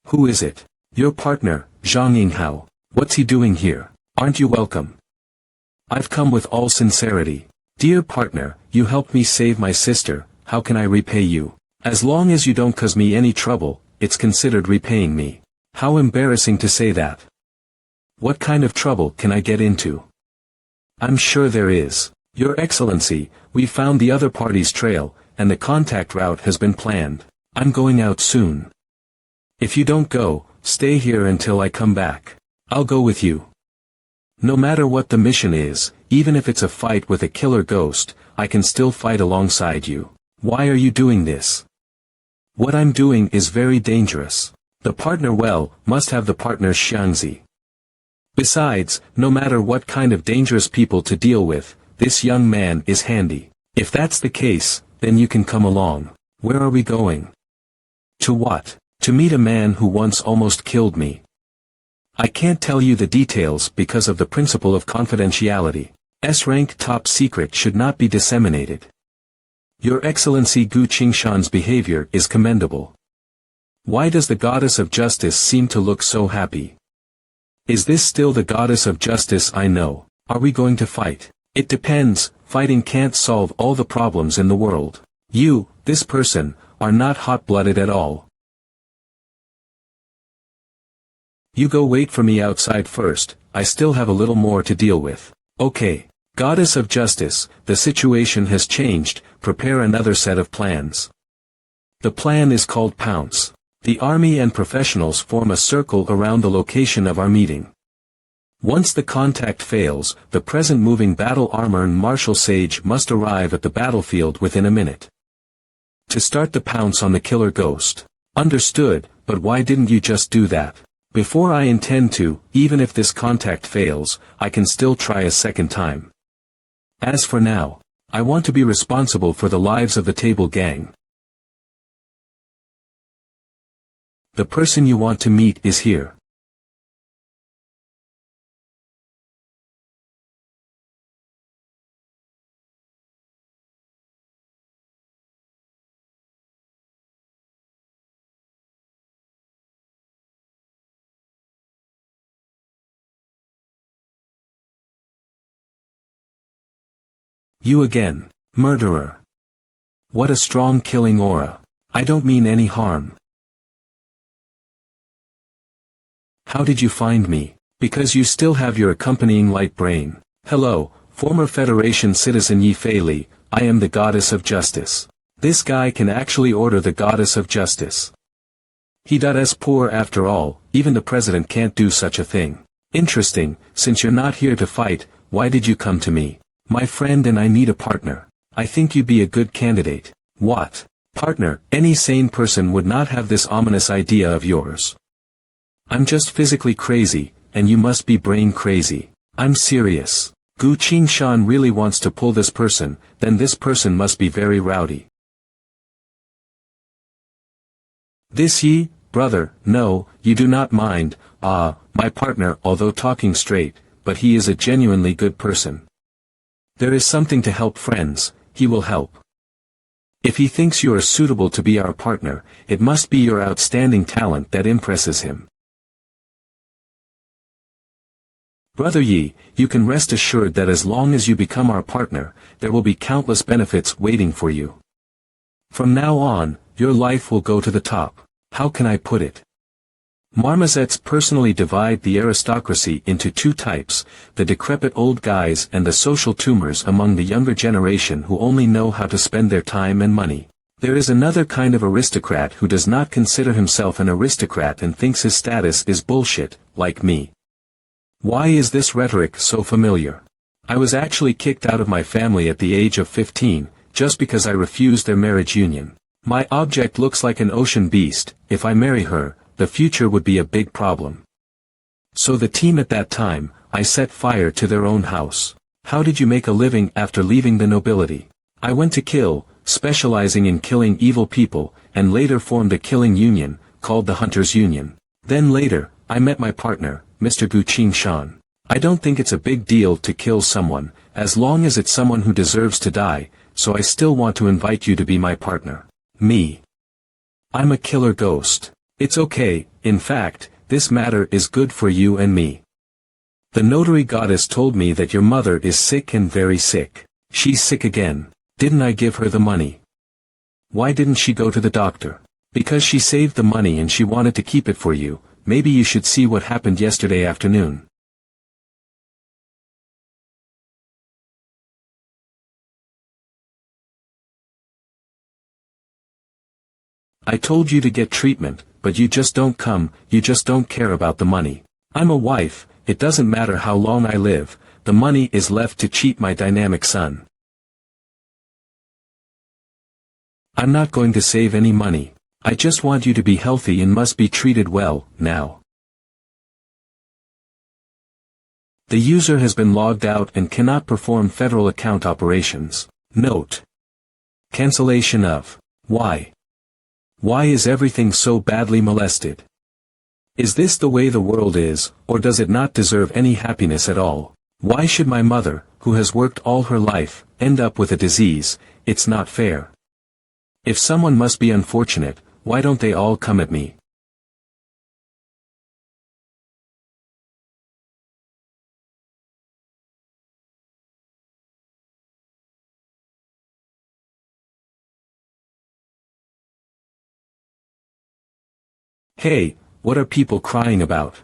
S1: Who is it? Your partner, Zhang Yinghao. What's he doing here? Aren't you welcome? I've come with all sincerity. Dear partner, you helped me save my sister, how can I repay you? As long as you don't cause me any trouble, it's considered repaying me. How embarrassing to say that. What kind of trouble can I get into? I'm sure there is. Your Excellency, we found the other party's trail, and the contact route has been planned. I'm going out soon. If you don't go, stay here until I come back. I'll go with you. No matter what the mission is, even if it's a fight with a killer ghost, I can still fight alongside you. Why are you doing this? What I'm doing is very dangerous. The partner must have the partner's xiangzi. Besides, no matter what kind of dangerous people to deal with, this young man is handy. If that's the case, then you can come along. Where are we going? To what? To meet a man who once almost killed me. I can't tell you the details because of the principle of confidentiality. S-rank top secret should not be disseminated. Your Excellency Gu Qingshan's behavior is commendable. Why does the goddess of justice seem to look so happy? Is this still the goddess of justice I know? Are we going to fight? It depends, fighting can't solve all the problems in the world. You, this person, are not hot-blooded at all. You go wait for me outside first, I still have a little more to deal with. Okay. Goddess of Justice, the situation has changed, prepare another set of plans. The plan is called Pounce. The army and professionals form a circle around the location of our meeting. Once the contact fails, the present moving battle armor and Marshal Sage must arrive at the battlefield within a minute. To start the pounce on the killer ghost. Understood, but why didn't you just do that? Before I intend to, even if this contact fails, I can still try a second time. As for now, I want to be responsible for the lives of the Table Gang. The person you want to meet is here. You again, murderer. What a strong killing aura. I don't mean any harm. How did you find me? Because you still have your accompanying light brain. Hello, former Federation citizen Yi Fei Li, I am the Goddess of Justice. This guy can actually order the Goddess of Justice. He.S. poor after all, even the President can't do such a thing. Interesting, since you're not here to fight, why did you come to me? My friend and I need a partner. I think you'd be a good candidate. What? Partner, any sane person would not have this ominous idea of yours. I'm just physically crazy, and you must be brain crazy. I'm serious. Gu Qingshan really wants to pull this person, then this person must be very rowdy. This Yi, brother, no, you do not mind, my partner, although talking straight, but he is a genuinely good person. There is something to help friends, he will help. If he thinks you are suitable to be our partner, it must be your outstanding talent that impresses him. Brother Yi, you can rest assured that as long as you become our partner, there will be countless benefits waiting for you. From now on, your life will go to the top. How can I put it? Marmozets personally divide the aristocracy into two types, the decrepit old guys and the social tumors among the younger generation who only know how to spend their time and money. There is another kind of aristocrat who does not consider himself an aristocrat and thinks his status is bullshit, like me. Why is this rhetoric so familiar? I was actually kicked out of my family at the age of 15, just because I refused their marriage union. My object looks like an ocean beast. If I marry her, the future would be a big problem. So the team at that time, I set fire to their own house. How did you make a living after leaving the nobility? I went to kill, specializing in killing evil people, and later formed a killing union, called the Hunters Union. Then later, I met my partner, Mr. Gu Qingshan. I don't think it's a big deal to kill someone, as long as it's someone who deserves to die, so I still want to invite you to be my partner. Me. I'm a killer ghost. It's okay, in fact, this matter is good for you and me. The notary goddess told me that your mother is sick and very sick. She's sick again. Didn't I give her the money? Why didn't she go to the doctor? Because she saved the money and she wanted to keep it for you. Maybe you should see what happened yesterday afternoon. I told you to get treatment, but you just don't come, you just don't care about the money. I'm a wife, it doesn't matter how long I live, the money is left to cheat my dynamic son. I'm not going to save any money. I just want you to be healthy and must be treated well, now. The user has been logged out and cannot perform federal account operations. Note. Cancellation of. Why? Why is everything so badly molested? Is this the way the world is, or does it not deserve any happiness at all? Why should my mother, who has worked all her life, end up with a disease? It's not fair. If someone must be unfortunate, why don't they all come at me? Hey, what are people crying about?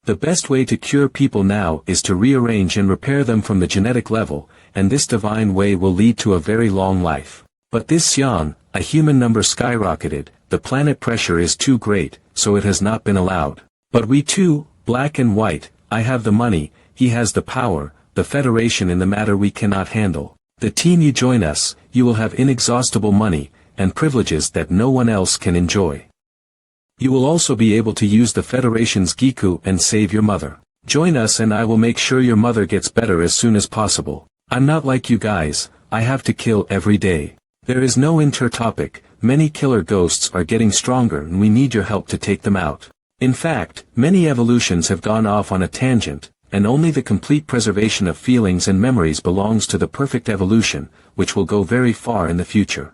S1: The best way to cure people now is to rearrange and repair them from the genetic level, and this divine way will lead to a very long life. But this Xiang, a human number skyrocketed, the planet pressure is too great, so it has not been allowed. But we too, black and white, I have the money, he has the power, the federation in the matter we cannot handle. The team you join us, you will have inexhaustible money, and privileges that no one else can enjoy. You will also be able to use the Federation's Giku and save your mother. Join us and I will make sure your mother gets better as soon as possible. I'm not like you guys, I have to kill every day. There is no inter-topic, many killer ghosts are getting stronger and we need your help to take them out. In fact, many evolutions have gone off on a tangent, and only the complete preservation of feelings and memories belongs to the perfect evolution, which will go very far in the future.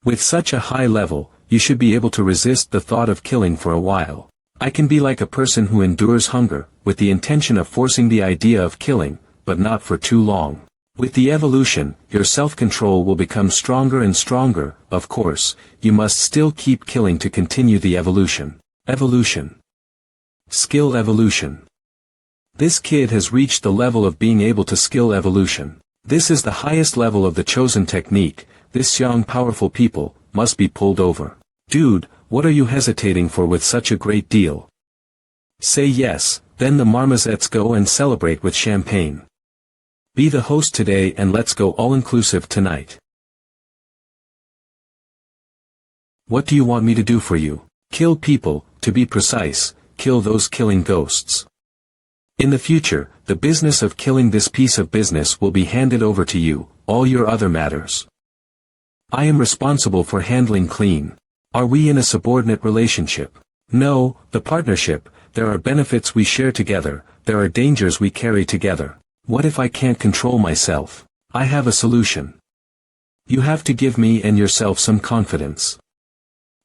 S1: With such a high level, you should be able to resist the thought of killing for a while. I can be like a person who endures hunger, with the intention of forcing the idea of killing, but not for too long. With the evolution, your self-control will become stronger and stronger. Of course, you must still keep killing to continue the evolution. Evolution. Skill evolution. This kid has reached the level of being able to skill evolution. This is the highest level of the chosen technique. This young powerful people must be pulled over. Dude, what are you hesitating for with such a great deal? Say yes, then the marmozets go and celebrate with champagne. Be the host today and let's go all-inclusive tonight. What do you want me to do for you? Kill people, to be precise, kill those killing ghosts. In the future, the business of killing this piece of business will be handed over to you, all your other matters. I am responsible for handling clean. Are we in a subordinate relationship? No, the partnership, there are benefits we share together, there are dangers we carry together. What if I can't control myself? I have a solution. You have to give me and yourself some confidence.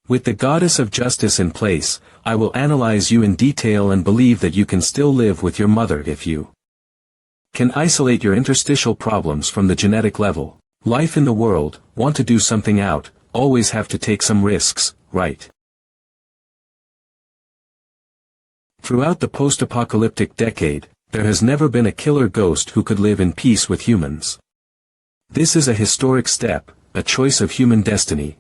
S1: With the goddess of justice in place, I will analyze you in detail and believe that you can still live with your mother if you can isolate your interstitial problems from the genetic level. Life in the world, want to do something out, always have to take some risks, right? Throughout the post-apocalyptic decade, there has never been a killer ghost who could live in peace with humans. This is a historic step, a choice of human destiny.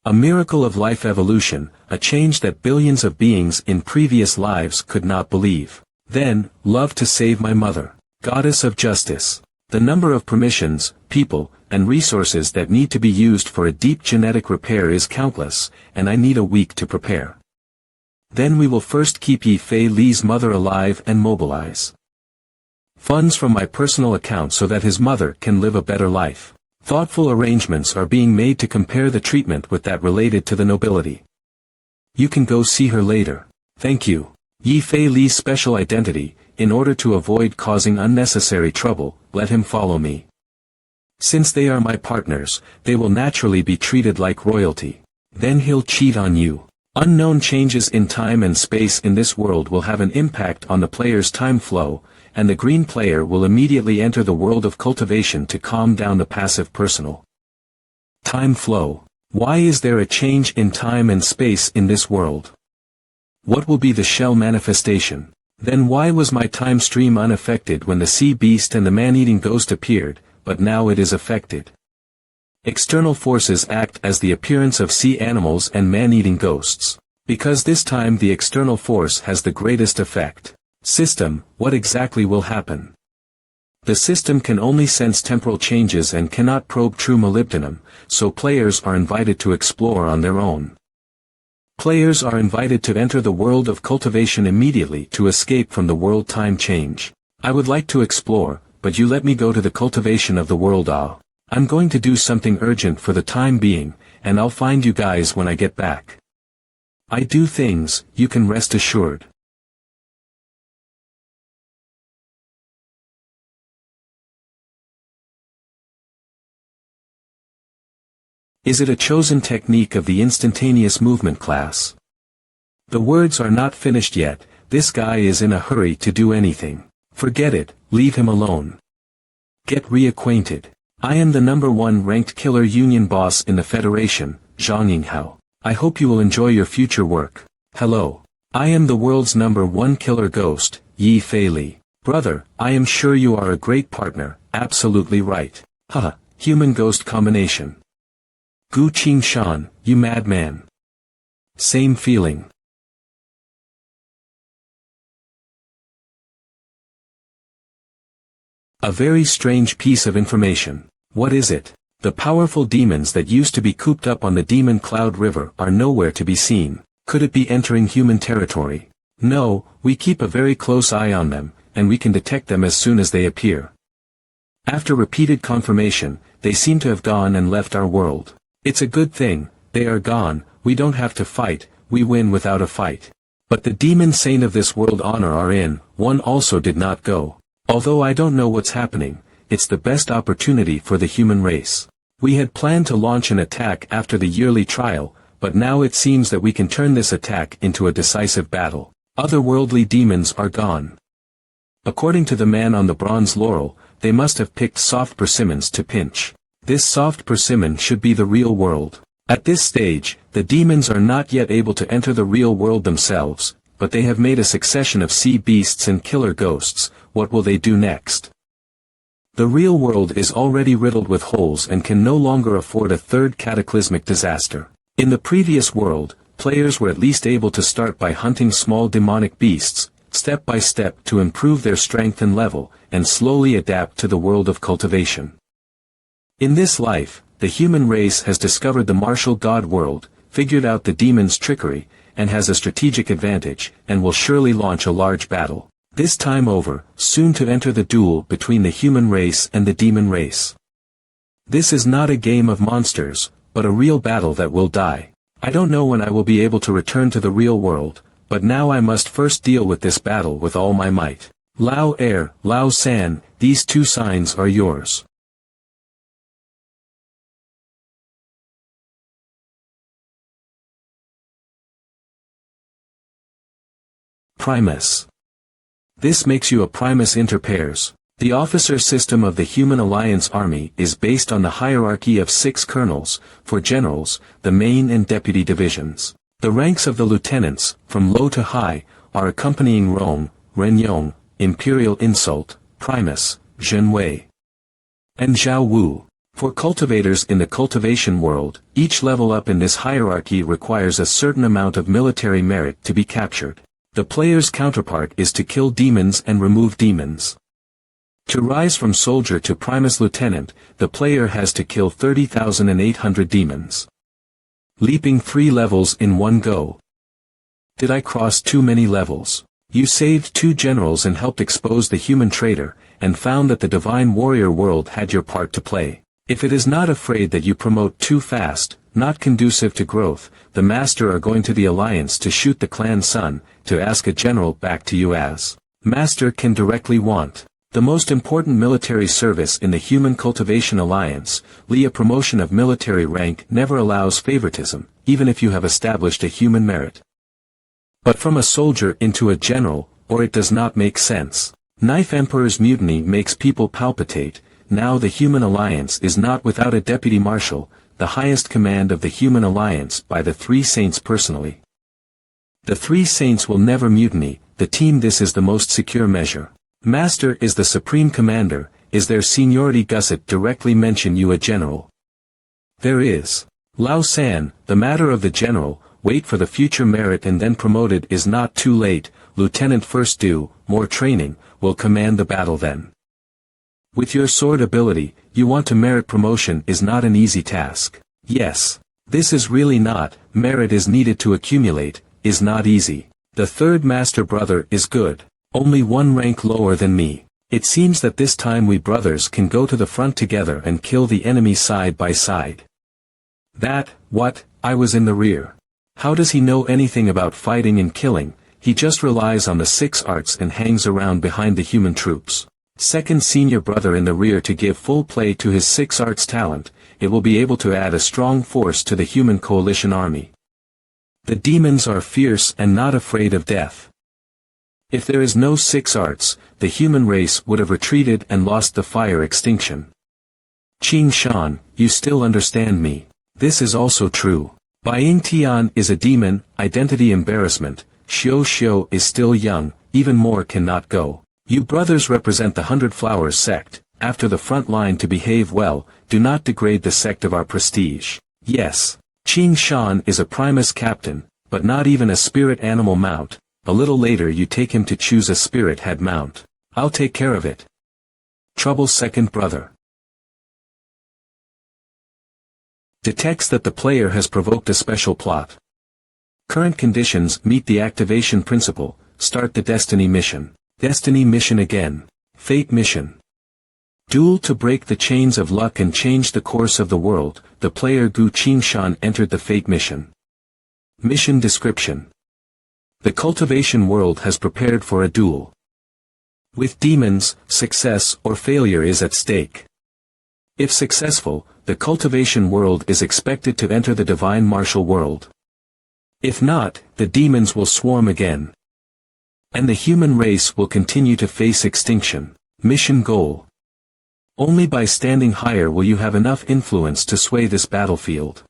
S1: A miracle of life evolution, a change that billions of beings in previous lives could not believe. Then, love to save my mother. Goddess of justice. The number of permissions, people, and resources that need to be used for a deep genetic repair is countless, and I need a week to prepare. Then we will first keep Yi Fei Li's mother alive and mobilize funds from my personal account so that his mother can live a better life. Thoughtful arrangements are being made to compare the treatment with that related to the nobility. You can go see her later. Thank you. Yi Fei Li's special identity, in order to avoid causing unnecessary trouble, let him follow me. Since they are my partners, they will naturally be treated like royalty. Then he'll cheat on you. Unknown changes in time and space in this world will have an impact on the player's time flow, and the green player will immediately enter the world of cultivation to calm down the passive personal time flow. Why is there a change in time and space in this world? What will be the shell manifestation? Then why was my time stream unaffected when the sea beast and the man-eating ghost appeared, but now it is affected? External forces act as the appearance of sea animals and man-eating ghosts. Because this time the external force has the greatest effect. System, what exactly will happen? The system can only sense temporal changes and cannot probe true molybdenum, so players are invited to explore on their own. Players are invited to enter the world of cultivation immediately to escape from the world time change. I would like to explore, but you let me go to the cultivation of the world. I'm going to do something urgent for the time being, and I'll find you guys when I get back. I do things, you can rest assured. Is it a chosen technique of the instantaneous movement class? The words are not finished yet, this guy is in a hurry to do anything. Forget it, leave him alone. Get reacquainted. I am the #1 ranked killer union boss in the Federation, Zhang Yinghao. I hope you will enjoy your future work. Hello. I am the world's #1 killer ghost, Yi Fei Li. Brother, I am sure you are a great partner, absolutely right. Haha, human-ghost combination. Gu Qing Shan, you madman. Same feeling. A very strange piece of information. What is it? The powerful demons that used to be cooped up on the Demon Cloud River are nowhere to be seen. Could it be entering human territory? No, we keep a very close eye on them, and we can detect them as soon as they appear. After repeated confirmation, they seem to have gone and left our world. It's a good thing, they are gone, we don't have to fight, we win without a fight. But the demon saint of this world honor are in, one also did not go. Although I don't know what's happening, it's the best opportunity for the human race. We had planned to launch an attack after the yearly trial, but now it seems that we can turn this attack into a decisive battle. Otherworldly demons are gone. According to the man on the bronze laurel, they must have picked soft persimmons to pinch. This soft persimmon should be the real world. At this stage, the demons are not yet able to enter the real world themselves, but they have made a succession of sea beasts and killer ghosts. What will they do next? The real world is already riddled with holes and can no longer afford a third cataclysmic disaster. In the previous world, players were at least able to start by hunting small demonic beasts, step by step to improve their strength and level, and slowly adapt to the world of cultivation. In this life, the human race has discovered the martial god world, figured out the demon's trickery, and has a strategic advantage, and will surely launch a large battle. This time over, soon to enter the duel between the human race and the demon race. This is not a game of monsters, but a real battle that will die. I don't know when I will be able to return to the real world, but now I must first deal with this battle with all my might. Lao Air, Lao San, these two signs are yours. Primus. This makes you a Primus inter pares. The officer system of the Human Alliance Army is based on the hierarchy of 6 colonels, for generals, the main and deputy divisions. The ranks of the lieutenants, from low to high, are accompanying Rong, Renyong, Imperial Insult, Primus, Zhenwei, and Zhao Wu. For cultivators in the cultivation world, each level up in this hierarchy requires a certain amount of military merit to be captured. The player's counterpart is to kill demons and remove demons. To rise from soldier to Primus Lieutenant, the player has to kill 30,800 demons. Leaping 3 levels in one go. Did I cross too many levels? You saved 2 generals and helped expose the human traitor, and found that the divine warrior world had your part to play. If it is not afraid that you promote too fast, not conducive to growth, the master are going to the alliance to shoot the clan son, to ask a general back to you as master can directly want. The most important military service in the Human Cultivation Alliance, a promotion of military rank never allows favoritism, even if you have established a human merit. But from a soldier into a general, or it does not make sense. Knife Emperor's mutiny makes people palpitate. Now the Human Alliance is not without a deputy marshal, the highest command of the Human Alliance by the 3 saints personally. The 3 saints will never mutiny, the team. This is the most secure measure. Master is the supreme commander. Is their seniority gusset directly mention you a general? There is. Lao San, the matter of the general, wait for the future merit and then promoted is not too late, lieutenant first do, more training, will command the battle then. With your sword ability, you want to merit promotion is not an easy task. Yes. This is really not, merit is needed to accumulate, is not easy. The 3rd master brother is good. Only 1 rank lower than me. It seems that this time we brothers can go to the front together and kill the enemy side by side. That, what, I was in the rear. How does he know anything about fighting and killing? He just relies on the 6 arts and hangs around behind the human troops. 2nd senior brother in the rear to give full play to his 6 arts talent, it will be able to add a strong force to the human coalition army. The demons are fierce and not afraid of death. If there is no 6 arts, the human race would have retreated and lost the fire extinction. Qing Shan, you still understand me. This is also true. Buying Tian is a demon, identity embarrassment, Xiao Xiao is still young, even more cannot go. You brothers represent the 100 Flowers sect, after the front line to behave well, do not degrade the sect of our prestige. Yes. Qing Shan is a Primus captain, but not even a spirit animal mount. A little later you take him to choose a spirit head mount. I'll take care of it. Trouble's second brother detects that the player has provoked a special plot. Current conditions meet the activation principle. Start the destiny mission. Destiny mission again. Fate mission. Duel to break the chains of luck and change the course of the world. The player Gu Qingshan entered the fate mission. Mission description. The cultivation world has prepared for a duel. With demons, success or failure is at stake. If successful, the cultivation world is expected to enter the divine martial world. If not, the demons will swarm again. And the human race will continue to face extinction. Mission goal. Only by standing higher will you have enough influence to sway this battlefield.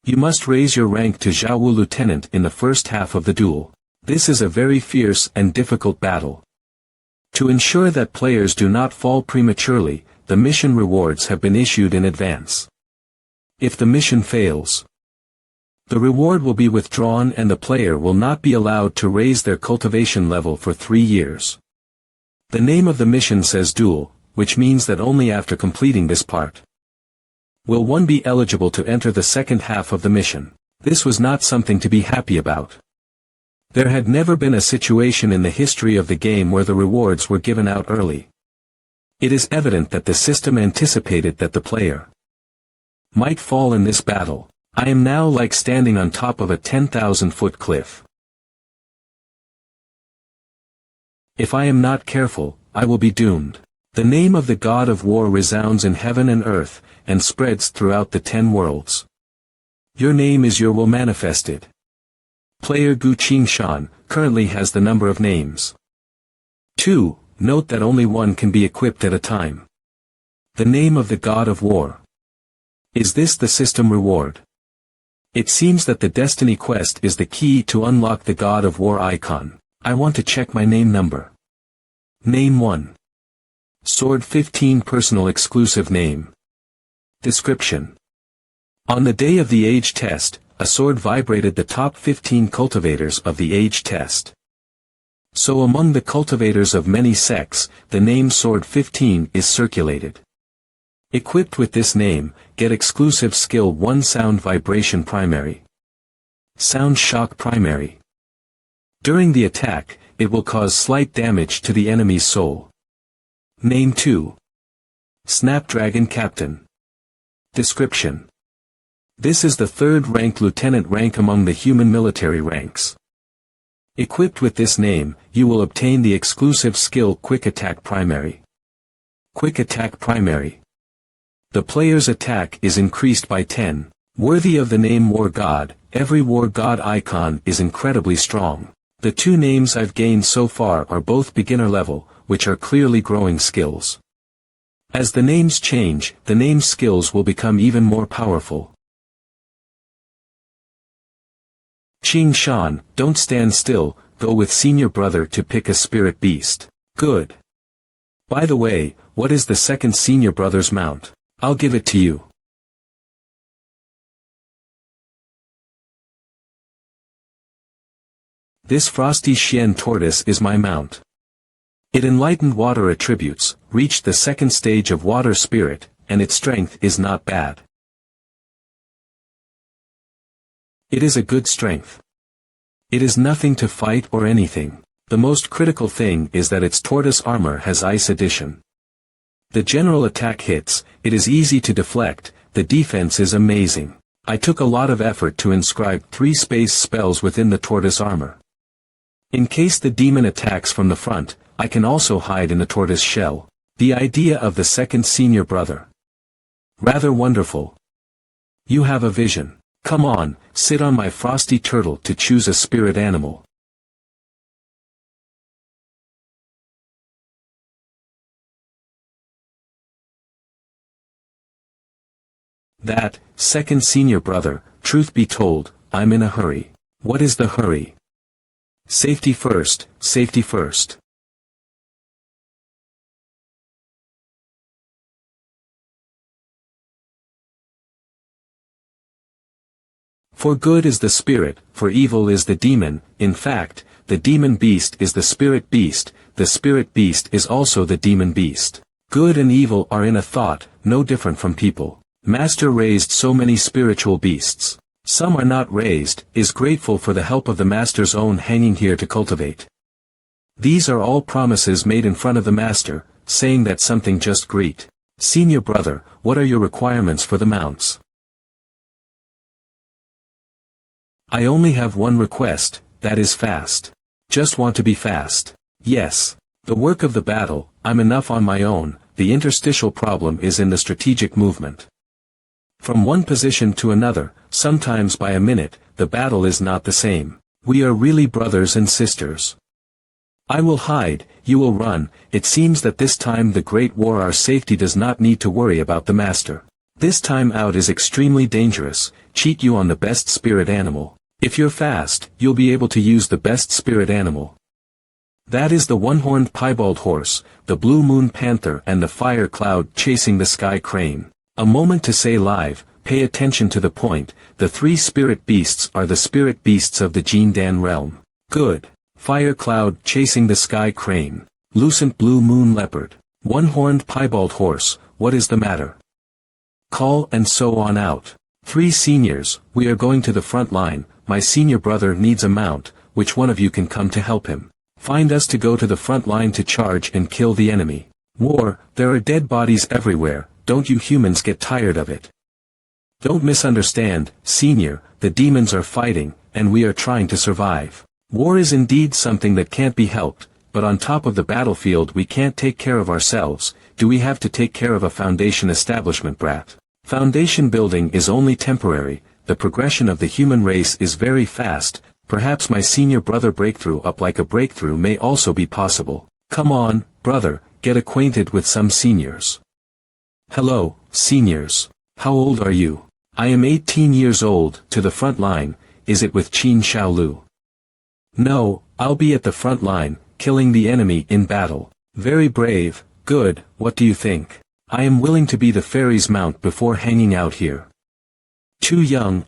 S1: You must raise your rank to Zhaowu Lieutenant in the first half of the duel. This is a very fierce and difficult battle. To ensure that players do not fall prematurely, the mission rewards have been issued in advance. If the mission fails, the reward will be withdrawn and the player will not be allowed to raise their cultivation level for 3 years. The name of the mission says duel, which means that only after completing this part will one be eligible to enter the second half of the mission. This was not something to be happy about. There had never been a situation in the history of the game where the rewards were given out early. It is evident that the system anticipated that the player might fall in this battle. I am now like standing on top of a 10,000-foot cliff. If I am not careful, I will be doomed. The name of the god of war resounds in heaven and earth, and spreads throughout the 10 worlds. Your name is your will manifested. Player Gu Qingshan currently has the number of names 2. Note that only one can be equipped at a time. The name of the god of war. Is this the system reward? It seems that the destiny quest is the key to unlock the god of war icon. I want to check my name number. Name 1. Sword 15 personal exclusive name. Description. On the day of the age test, a sword vibrated the top 15 cultivators of the age test. So among the cultivators of many sects, the name Sword 15 is circulated. Equipped with this name, get exclusive skill 1 Sound Vibration Primary. Sound Shock Primary. During the attack, it will cause slight damage to the enemy's soul. Name 2. Snapdragon Captain. Description. This is the 3rd rank lieutenant rank among the human military ranks. Equipped with this name, you will obtain the exclusive skill Quick Attack Primary. Quick Attack Primary. The player's attack is increased by 10. Worthy of the name War God, every War God icon is incredibly strong. The 2 names I've gained so far are both beginner level, which are clearly growing skills. As the names change, the name's skills will become even more powerful. Qing Shan, don't stand still, go with senior brother to pick a spirit beast. Good. By the way, what is the second senior brother's mount? I'll give it to you. This frosty Xian tortoise is my mount. It enlightened water attributes, reached the 2nd stage of water spirit, and its strength is not bad. It is a good strength. It is nothing to fight or anything. The most critical thing is that its tortoise armor has ice addition. The general attack hits, it is easy to deflect, the defense is amazing. I took a lot of effort to inscribe 3 space spells within the tortoise armor. In case the demon attacks from the front, I can also hide in the tortoise shell. The idea of the second senior brother. Rather wonderful. You have a vision. Come on, sit on my frosty turtle to choose a spirit animal. That, second senior brother, truth be told, I'm in a hurry. What is the hurry? Safety first, safety first. For good is the spirit, for evil is the demon. In fact, the demon beast is the spirit beast is also the demon beast. Good and evil are in a thought, no different from people. Master raised so many spiritual beasts. Some are not raised, is grateful for the help of the Master's own hanging here to cultivate. These are all promises made in front of the Master, saying that something just great. Senior brother, what are your requirements for the mounts? I only have one request, that is fast. Just want to be fast. Yes. The work of the battle, I'm enough on my own, the interstitial problem is in the strategic movement. From one position to another, sometimes by a minute, the battle is not the same. We are really brothers and sisters. I will hide, you will run. It seems that this time the Great War our safety does not need to worry about the Master. This time out is extremely dangerous, cheat you on the best spirit animal. If you're fast, you'll be able to use the best spirit animal. That is the one-horned piebald horse, the blue moon panther and the fire cloud chasing the sky crane. A moment to say live, pay attention to the point, the three spirit beasts are the spirit beasts of the Jin Dan realm. Good. Fire cloud chasing the sky crane. Lucent blue moon leopard. One-horned piebald horse, what is the matter? Call and so on out. 3 seniors, we are going to the front line, my senior brother needs a mount, which one of you can come to help him? Find us to go to the front line to charge and kill the enemy. War, there are dead bodies everywhere. Don't you humans get tired of it? Don't misunderstand, senior, the demons are fighting, and we are trying to survive. War is indeed something that can't be helped, but on top of the battlefield we can't take care of ourselves. Do we have to take care of a foundation establishment, brat? Foundation building is only temporary, the progression of the human race is very fast. Perhaps my senior brother breakthrough up like a breakthrough may also be possible. Come on, brother, get acquainted with some seniors. Hello, seniors. How old are you? I am 18 years old, to the front line, is it with Qin Shaolu? No, I'll be at the front line, killing the enemy in battle. Very brave, good, what do you think? I am willing to be the fairy's mount before hanging out here. Too young,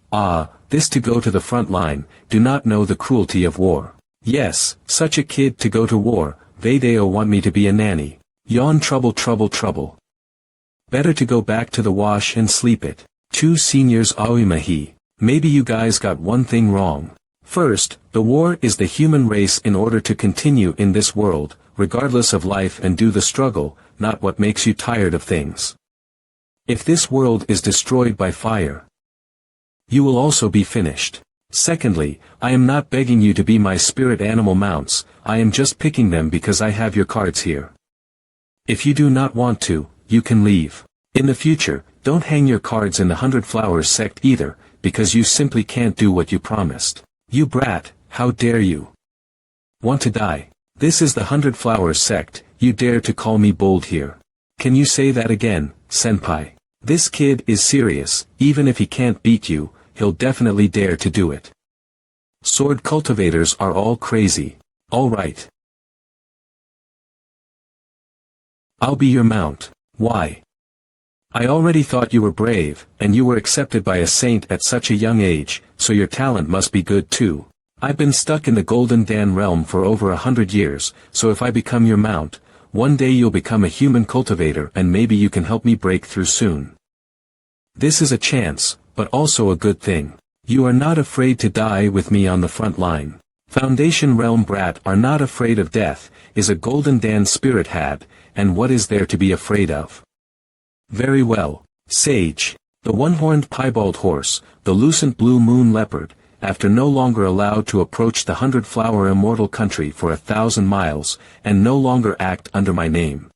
S1: this to go to the front line, do not know the cruelty of war. Yes, such a kid to go to war, they want me to be a nanny. Yawn trouble trouble trouble. Better to go back to the wash and sleep it. 2 seniors Aoimahi. Maybe you guys got one thing wrong. First, the war is the human race in order to continue in this world, regardless of life and do the struggle, not what makes you tired of things. If this world is destroyed by fire, you will also be finished. Secondly, I am not begging you to be my spirit animal mounts, I am just picking them because I have your cards here. If you do not want to, you can leave. In the future, don't hang your cards in the 100 Flowers sect either, because you simply can't do what you promised. You brat, how dare you? Want to die? This is the 100 Flowers sect, you dare to call me bold here. Can you say that again, senpai? This kid is serious, even if he can't beat you, he'll definitely dare to do it. Sword cultivators are all crazy. Alright. I'll be your mount. Why? I already thought you were brave, and you were accepted by a saint at such a young age, so your talent must be good too. I've been stuck in the Golden Dan realm for over 100 years, so if I become your mount, one day you'll become a human cultivator and maybe you can help me break through soon. This is a chance, but also a good thing. You are not afraid to die with me on the front line. Foundation realm brat are not afraid of death, is a Golden Dan spirit had, and what is there to be afraid of? Very well, sage. The one-horned piebald horse, the lucent blue moon leopard, after no longer allowed to approach the 100 Flower immortal country for 1,000 miles, and no longer act under my name.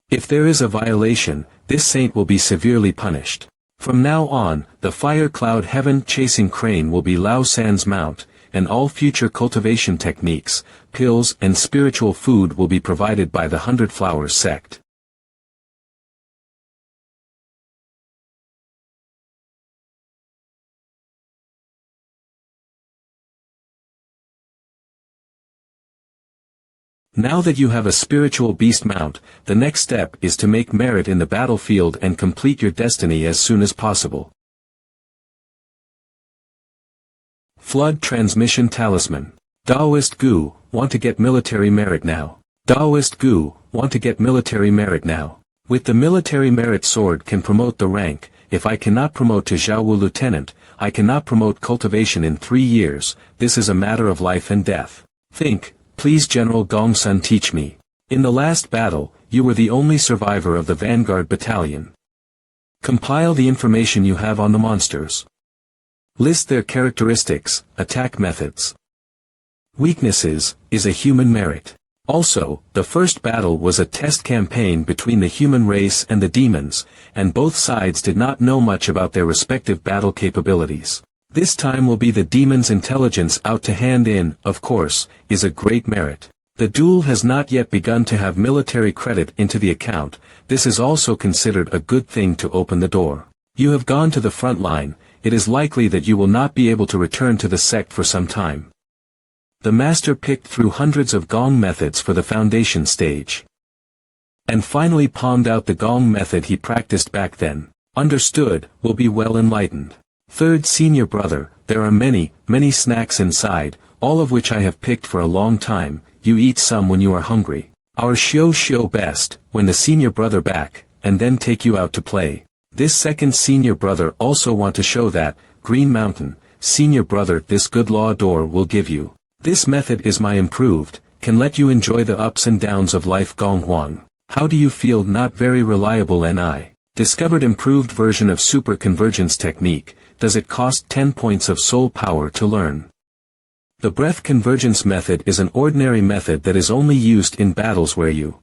S1: If there is a violation, this saint will be severely punished. From now on, the fire cloud heaven chasing crane will be Lao San's mount, and all future cultivation techniques, pills and spiritual food will be provided by the 100 Flowers sect. Now that you have a spiritual beast mount, the next step is to make merit in the battlefield and complete your destiny as soon as possible. Flood Transmission Talisman. Daoist Gu, want to get military merit now. Daoist Gu, want to get military merit now. With the military merit sword can promote the rank. If I cannot promote to Zhaowu Lieutenant, I cannot promote cultivation in 3 years. This is a matter of life and death. Think, please General Gongsun, teach me. In the last battle, you were the only survivor of the Vanguard Battalion. Compile the information you have on the monsters. List their characteristics, attack methods. Weaknesses, is a human merit. Also, the first battle was a test campaign between the human race and the demons, and both sides did not know much about their respective battle capabilities. This time will be the demons' intelligence out to hand in, of course, is a great merit. The duel has not yet begun to have military credit into the account. This is also considered a good thing to open the door. You have gone to the front line, it is likely that you will not be able to return to the sect for some time. The master picked through hundreds of gong methods for the foundation stage. And finally palmed out the gong method he practiced back then. Understood, will be well enlightened. Third senior brother, there are many snacks inside, all of which I have picked for a long time. You eat some when you are hungry. Our show best, when the senior brother back, and then take you out to play. This second senior brother also want to show that, Green Mountain, senior brother, this good law door will give you. This method is my improved, can let you enjoy the ups and downs of life. Gong Huang. How do you feel? Not very reliable. NI. Discovered improved version of super convergence technique. Does it cost 10 points of soul power to learn? The breath convergence method is an ordinary method that is only used in battles where you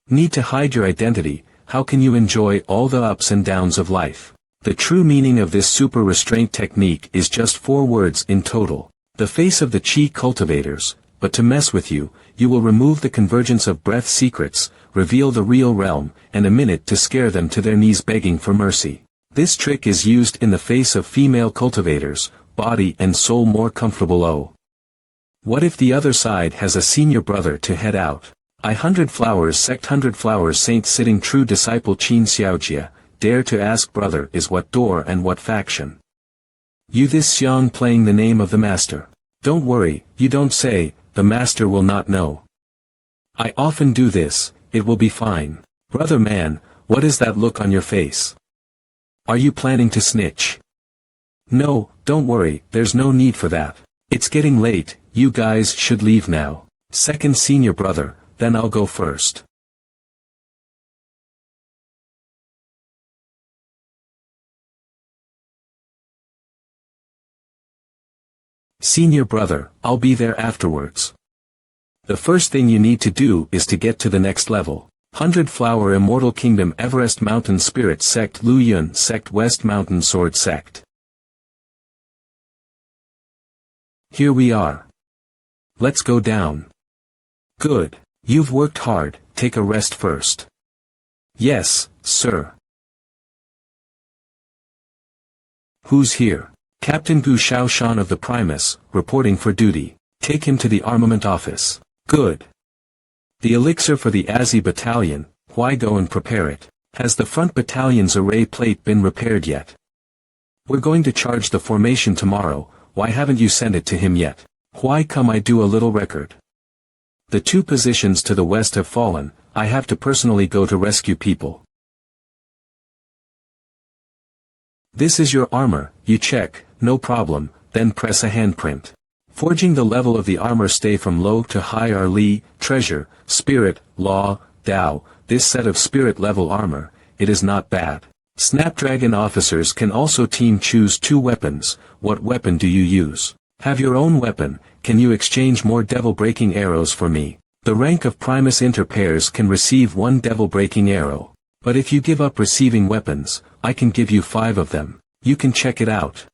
S1: need to hide your identity. How can you enjoy all the ups and downs of life? The true meaning of this super restraint technique is just 4 words in total. The face of the chi cultivators, but to mess with you, you will remove the convergence of breath secrets, reveal the real realm, and a minute to scare them to their knees begging for mercy. This trick is used in the face of female cultivators, body and soul more comfortable. Oh. What if the other side has a senior brother to head out? 100 Flowers Sect 100 Flowers Saint sitting true disciple Qin Xiaojia, dare to ask brother is what door and what faction? You this Xiang playing the name of the master. Don't worry, you don't say, the master will not know. I often do this, it will be fine. Brother man, what is that look on your face? Are you planning to snitch? No, don't worry, there's no need for that. It's getting late, you guys should leave now. Second senior brother, then I'll go first. Senior brother, I'll be there afterwards. The first thing you need to do is to get to the next level. 100 Flower Immortal Kingdom Everest Mountain Spirit Sect Lu Yun Sect West Mountain Sword Sect. Here we are. Let's go down. Good. You've worked hard, take a rest first. Yes, sir. Who's here? Captain Gu Shaoshan of the Primus, reporting for duty. Take him to the armament office. Good. The elixir for the Azzi battalion, why go and prepare it? Has the front battalion's array plate been repaired yet? We're going to charge the formation tomorrow, why haven't you sent it to him yet? Why come I do a little record? The 2 positions to the west have fallen, I have to personally go to rescue people. This is your armor, you check, no problem, then press a handprint. Forging the level of the armor stay from low to high are Li, treasure, spirit, law, Tao, this set of spirit level armor, it is not bad. Snapdragon officers can also team choose 2 weapons, what weapon do you use? Have your own weapon, can you exchange more devil-breaking arrows for me? The rank of Primus Interpairs can receive 1 devil-breaking arrow. But if you give up receiving weapons, I can give you 5 of them. You can check it out.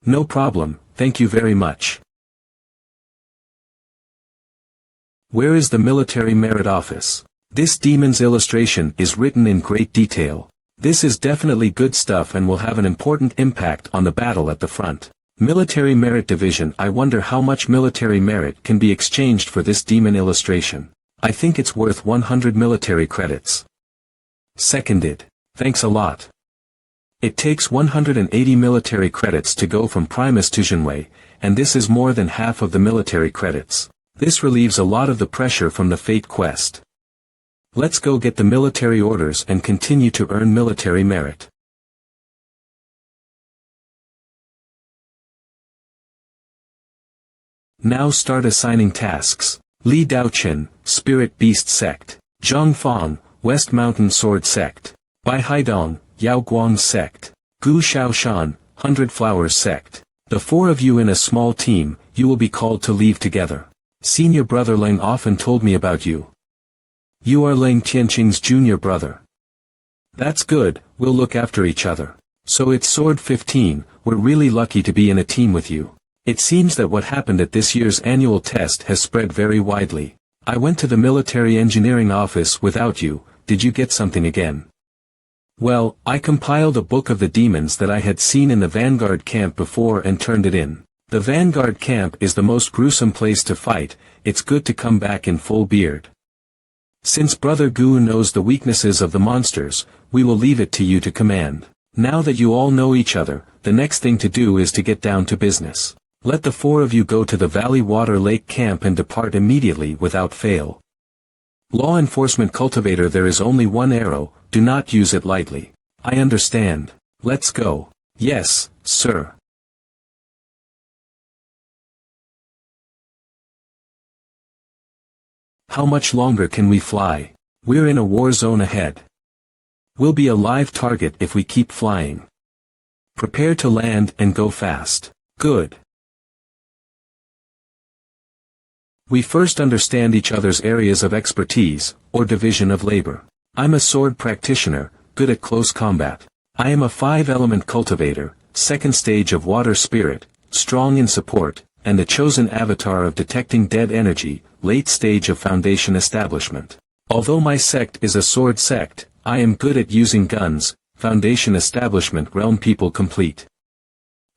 S1: No problem, thank you very much. Where is the military merit office? This demon's illustration is written in great detail. This is definitely good stuff and will have an important impact on the battle at the front. Military Merit Division. I wonder how much military merit can be exchanged for this demon illustration. I think it's worth 100 military credits. Seconded. Thanks a lot. It takes 180 military credits to go from Primus to Jinwei, and this is more than half of the military credits. This relieves a lot of the pressure from the Fate quest. Let's go get the military orders and continue to earn military merit. Now start assigning tasks. Li Daochen, Spirit Beast Sect. Zhang Fang, West Mountain Sword Sect. Bai Haidong, Yao Guang Sect. Gu Shaoshan, 100 Flowers Sect. The four of you in a small team, you will be called to leave together. Senior brother Leng often told me about you. You are Leng Tianqing's junior brother. That's good, we'll look after each other. So it's Sword 15, we're really lucky to be in a team with you. It seems that what happened at this year's annual test has spread very widely. I went to the military engineering office without you. Did you get something again? Well, I compiled a book of the demons that I had seen in the Vanguard camp before and turned it in. The Vanguard camp is the most gruesome place to fight. It's good to come back in full beard. Since Brother Gu knows the weaknesses of the monsters, we will leave it to you to command. Now that you all know each other, the next thing to do is to get down to business. Let the four of you go to the Valley Water Lake camp and depart immediately without fail. Law enforcement cultivator, there is only one arrow, do not use it lightly. I understand. Let's go. Yes, sir. How much longer can we fly? We're in a war zone ahead. We'll be a live target if we keep flying. Prepare to land and go fast. Good. We first understand each other's areas of expertise, or division of labor. I'm a sword practitioner, good at close combat. I am a 5-element cultivator, second stage of water spirit, strong in support, and the chosen avatar of detecting dead energy, late stage of foundation establishment. Although my sect is a sword sect, I am good at using guns, foundation establishment realm people complete.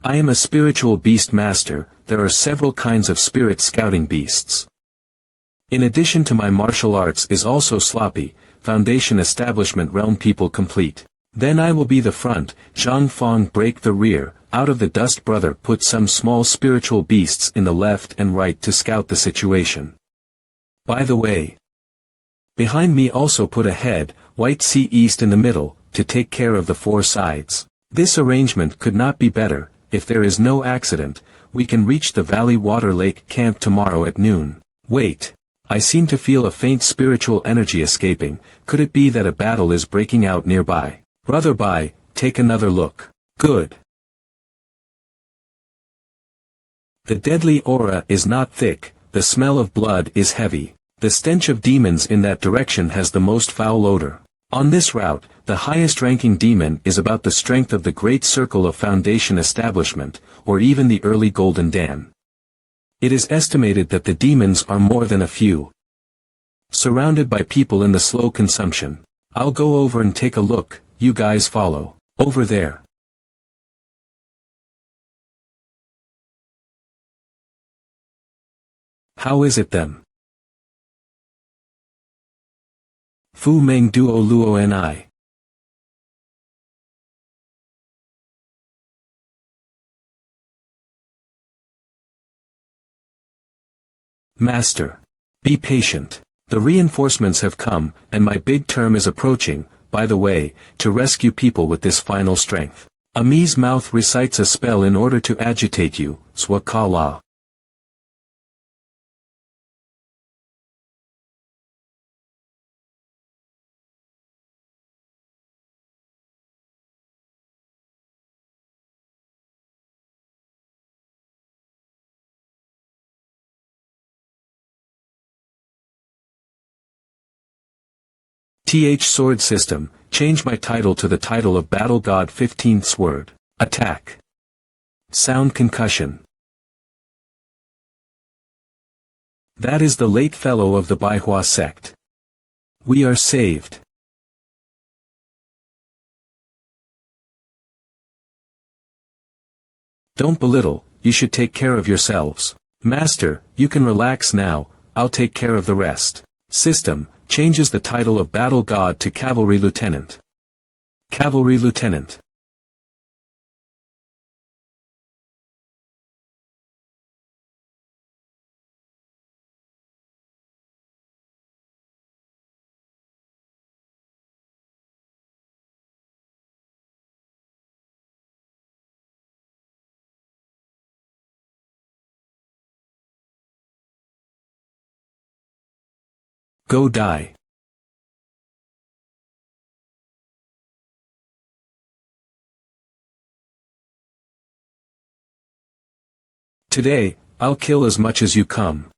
S1: I am a spiritual beast master, there are several kinds of spirit scouting beasts. In addition to my martial arts is also sloppy, foundation establishment realm people complete. Then I will be the front, Zhang Fang break the rear, out of the dust brother put some small spiritual beasts in the left and right to scout the situation. By the way, behind me also put a head, White Sea East in the middle, to take care of the four sides. This arrangement could not be better. If there is no accident, we can reach the Valley Water Lake camp tomorrow at noon. Wait. I seem to feel a faint spiritual energy escaping. Could it be that a battle is breaking out nearby? Brother Bai, take another look. Good. The deadly aura is not thick, the smell of blood is heavy. The stench of demons in that direction has the most foul odor. On this route, the highest-ranking demon is about the strength of the Great Circle of Foundation Establishment, or even the early Golden Dan. It is estimated that the demons are more than a few. Surrounded by people in the slow consumption. I'll go over and take a look, you guys follow. Over there. How is it them? Fu Meng Duo Luo Ni. Master. Be patient. The reinforcements have come, and my big term is approaching, by the way, to rescue people with this final strength. Ami's mouth recites a spell in order to agitate you, Swakala. Sword System, change my title to the title of Battle God 15th Sword. Attack. Sound concussion. That is the late fellow of the MANHWA sect. We are saved. Don't belittle, you should take care of yourselves. Master, you can relax now, I'll take care of the rest. System, changes the title of Battle God to Cavalry Lieutenant. Cavalry Lieutenant. Go die. Today, I'll kill as much as you come.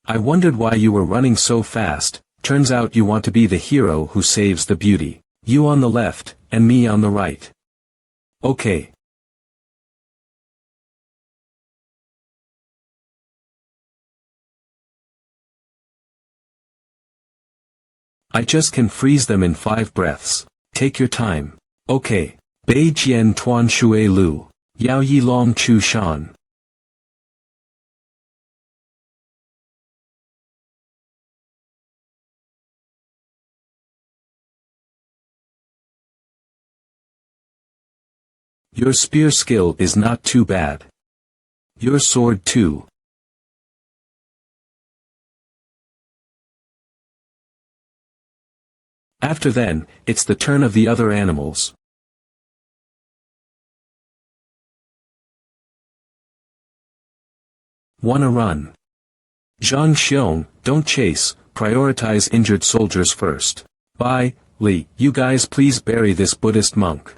S1: I wondered why you were running so fast. Turns out you want to be the hero who saves the beauty. You on the left, and me on the right. Okay. I just can freeze them in 5 breaths. Take your time. Okay. Bei jian tuan shui lu. Yao yi long chu shan. Your spear skill is not too bad. Your sword too. After then, it's the turn of the other animals. Wanna run? Zhang Xiong, don't chase, prioritize injured soldiers first. Bye, Li, you guys please bury this Buddhist monk.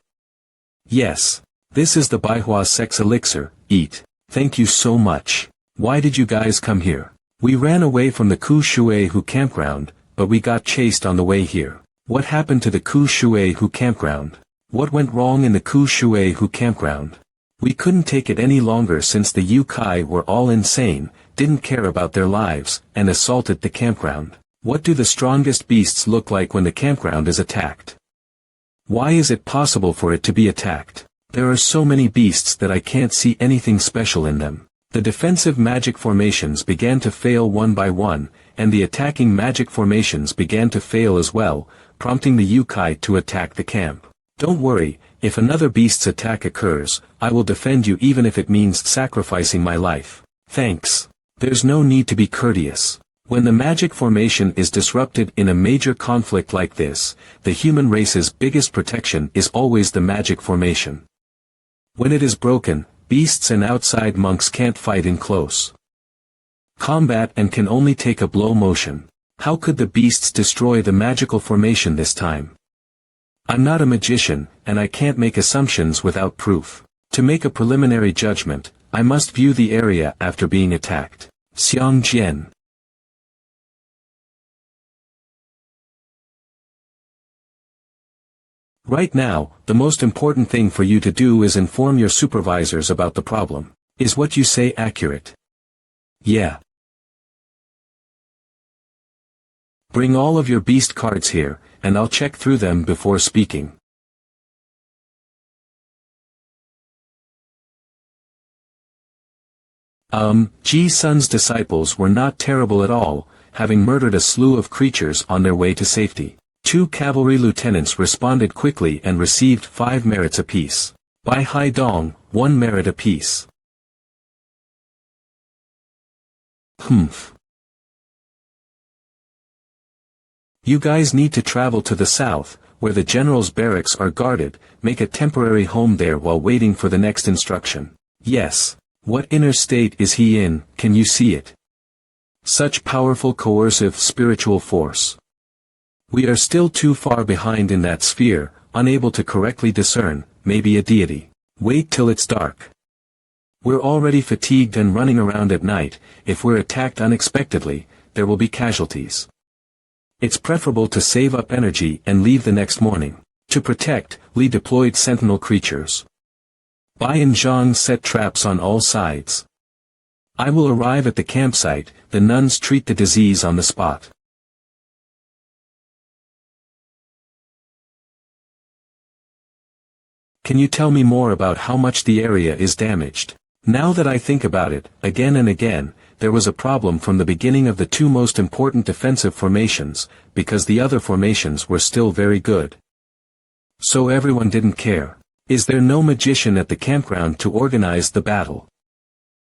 S1: Yes. This is the Baihua sex elixir, eat. Thank you so much. Why did you guys come here? We ran away from the Ku Shui Hu campground, but we got chased on the way here. What happened to the Ku Shui Hu campground? What went wrong in the Ku Shui Hu campground? We couldn't take it any longer since the Yukai were all insane, didn't care about their lives, and assaulted the campground. What do the strongest beasts look like when the campground is attacked? Why is it possible for it to be attacked? There are so many beasts that I can't see anything special in them. The defensive magic formations began to fail one by one, and the attacking magic formations began to fail as well, prompting the Yukai to attack the camp. Don't worry, if another beast's attack occurs, I will defend you even if it means sacrificing my life. Thanks. There's no need to be courteous. When the magic formation is disrupted in a major conflict like this, the human race's biggest protection is always the magic formation. When it is broken, beasts and outside monks can't fight in close combat and can only take a blow motion. How could the beasts destroy the magical formation this time? I'm not a magician, and I can't make assumptions without proof. To make a preliminary judgment, I must view the area after being attacked. Xiang Jian. Right now, the most important thing for you to do is inform your supervisors about the problem. Is what you say accurate? Yeah. Bring all of your beast cards here, and I'll check through them before speaking. Ji Sun's disciples were not terrible at all, having murdered a slew of creatures on their way to safety. 2 cavalry lieutenants responded quickly and received 5 merits apiece. Bai Haidong, 1 merit apiece. Humph. You guys need to travel to the south, where the general's barracks are guarded, make a temporary home there while waiting for the next instruction. Yes. What inner state is he in, can you see it? Such powerful coercive spiritual force. We are still too far behind in that sphere, unable to correctly discern, maybe a deity. Wait till it's dark. We're already fatigued and running around at night. If we're attacked unexpectedly, there will be casualties. It's preferable to save up energy and leave the next morning. To protect, Li deployed sentinel creatures. Bai and Zhang set traps on all sides. I will arrive at the campsite, the nuns treat the disease on the spot. Can you tell me more about how much the area is damaged? Now that I think about it, again and again, there was a problem from the beginning of the two most important defensive formations, because the other formations were still very good. So everyone didn't care. Is there no magician at the campground to organize the battle?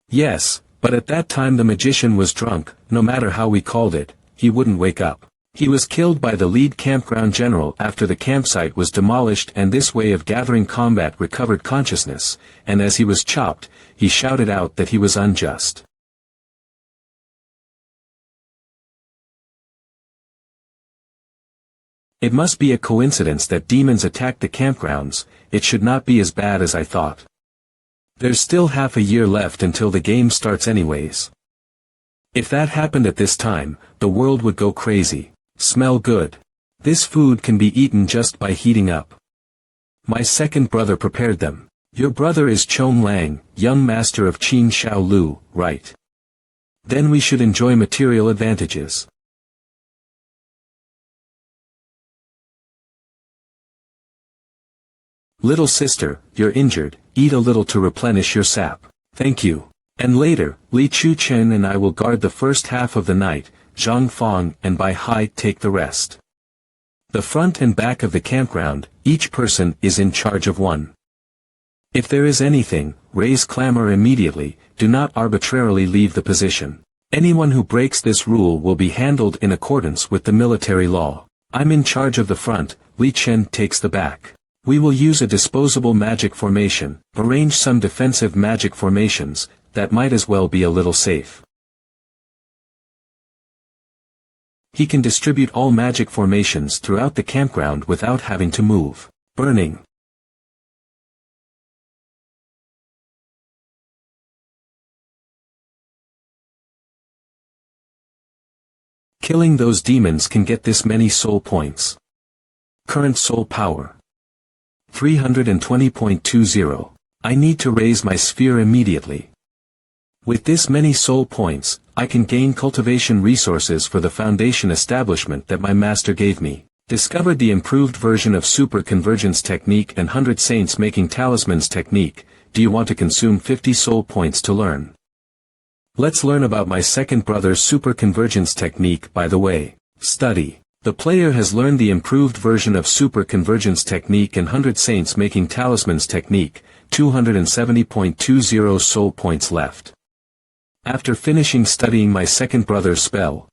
S1: Yes, but at that time the magician was drunk, no matter how we called it, he wouldn't wake up. He was killed by the lead campground general after the campsite was demolished, and this way of gathering combat recovered consciousness, and as he was chopped, he shouted out that he was unjust. It must be a coincidence that demons attacked the campgrounds. It should not be as bad as I thought. There's still half a year left until the game starts anyways. If that happened at this time, the world would go crazy. Smell good. This food can be eaten just by heating up. My second brother prepared them. Your brother is Chong Lang, young master of Qin Shao Lu, right? Then we should enjoy material advantages. Little sister, you're injured, eat a little to replenish your sap. Thank you. And later, Li Chu Chen and I will guard the first half of the night, Zhang Fong and Bai Hai take the rest. The front and back of the campground, each person is in charge of one. If there is anything, raise clamor immediately, do not arbitrarily leave the position. Anyone who breaks this rule will be handled in accordance with the military law. I'm in charge of the front, Li Chen takes the back. We will use a disposable magic formation, arrange some defensive magic formations, that might as well be a little safe. He can distribute all magic formations throughout the campground without having to move. Burning. Killing those demons can get this many soul points. Current soul power. 320.20. I need to raise my sphere immediately. With this many soul points, I can gain cultivation resources for the foundation establishment that my master gave me. Discovered the improved version of Super Convergence Technique and 100 Saints Making Talismans Technique. Do you want to consume 50 soul points to learn? Let's learn about my second brother's Super Convergence Technique by the way. Study. The player has learned the improved version of Super Convergence Technique and 100 Saints Making Talismans Technique. 270.20 soul points left. After finishing studying my second brother's spell.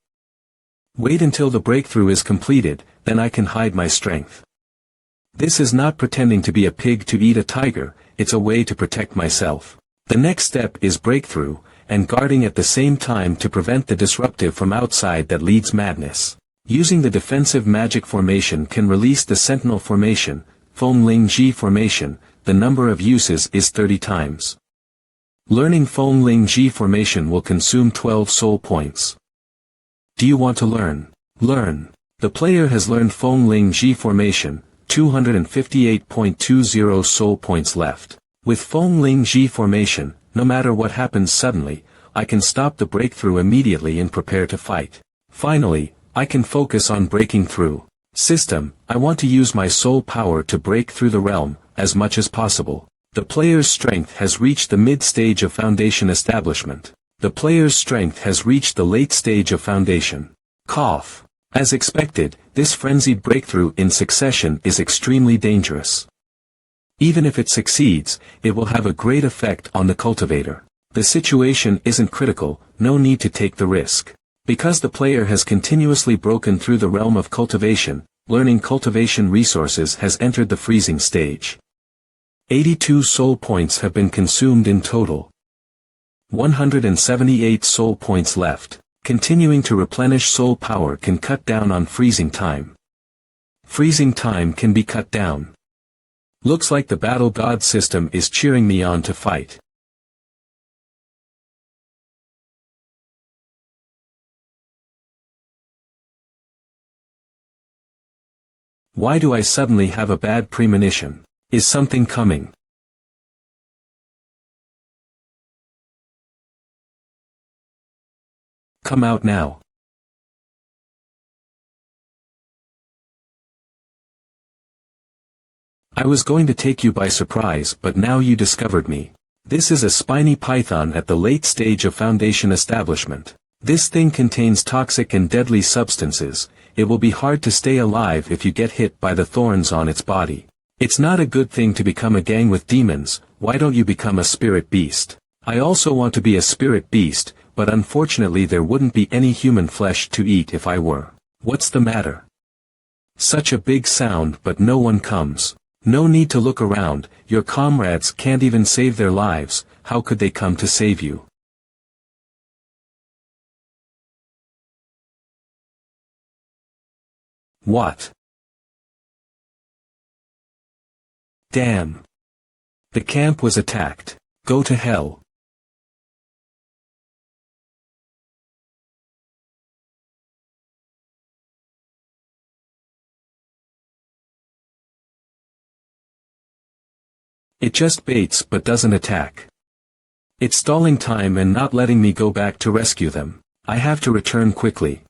S1: Wait until the breakthrough is completed, then I can hide my strength. This is not pretending to be a pig to eat a tiger, it's a way to protect myself. The next step is breakthrough, and guarding at the same time to prevent the disruptive from outside that leads madness. Using the defensive magic formation can release the sentinel formation, Feng Ling Ji formation, the number of uses is 30 times. Learning Feng Ling Ji formation will consume 12 soul points. Do you want to learn? Learn. The player has learned Feng Ling Ji formation, 258.20 soul points left. With Feng Ling Ji formation, no matter what happens suddenly, I can stop the breakthrough immediately and prepare to fight. Finally, I can focus on breaking through. System, I want to use my soul power to break through the realm, as much as possible. The player's strength has reached the mid-stage of foundation establishment. The player's strength has reached the late stage of foundation. Cough. As expected, this frenzied breakthrough in succession is extremely dangerous. Even if it succeeds, it will have a great effect on the cultivator. The situation isn't critical, no need to take the risk. Because the player has continuously broken through the realm of cultivation, learning cultivation resources has entered the freezing stage. 82 soul points have been consumed in total. 178 soul points left. Continuing to replenish soul power can cut down on freezing time. Freezing time can be cut down. Looks like the battle god system is cheering me on to fight. Why do I suddenly have a bad premonition? Is something coming? Come out now. I was going to take you by surprise, but now you discovered me. This is a spiny python at the late stage of Foundation establishment. This thing contains toxic and deadly substances. It will be hard to stay alive if you get hit by the thorns on its body. It's not a good thing to become a gang with demons. Why don't you become a spirit beast? I also want to be a spirit beast, but unfortunately there wouldn't be any human flesh to eat if I were. What's the matter? Such a big sound, but no one comes. No need to look around, your comrades can't even save their lives, how could they come to save you? What? Damn. The camp was attacked. Go to hell. It just baits but doesn't attack. It's stalling time and not letting me go back to rescue them. I have to return quickly.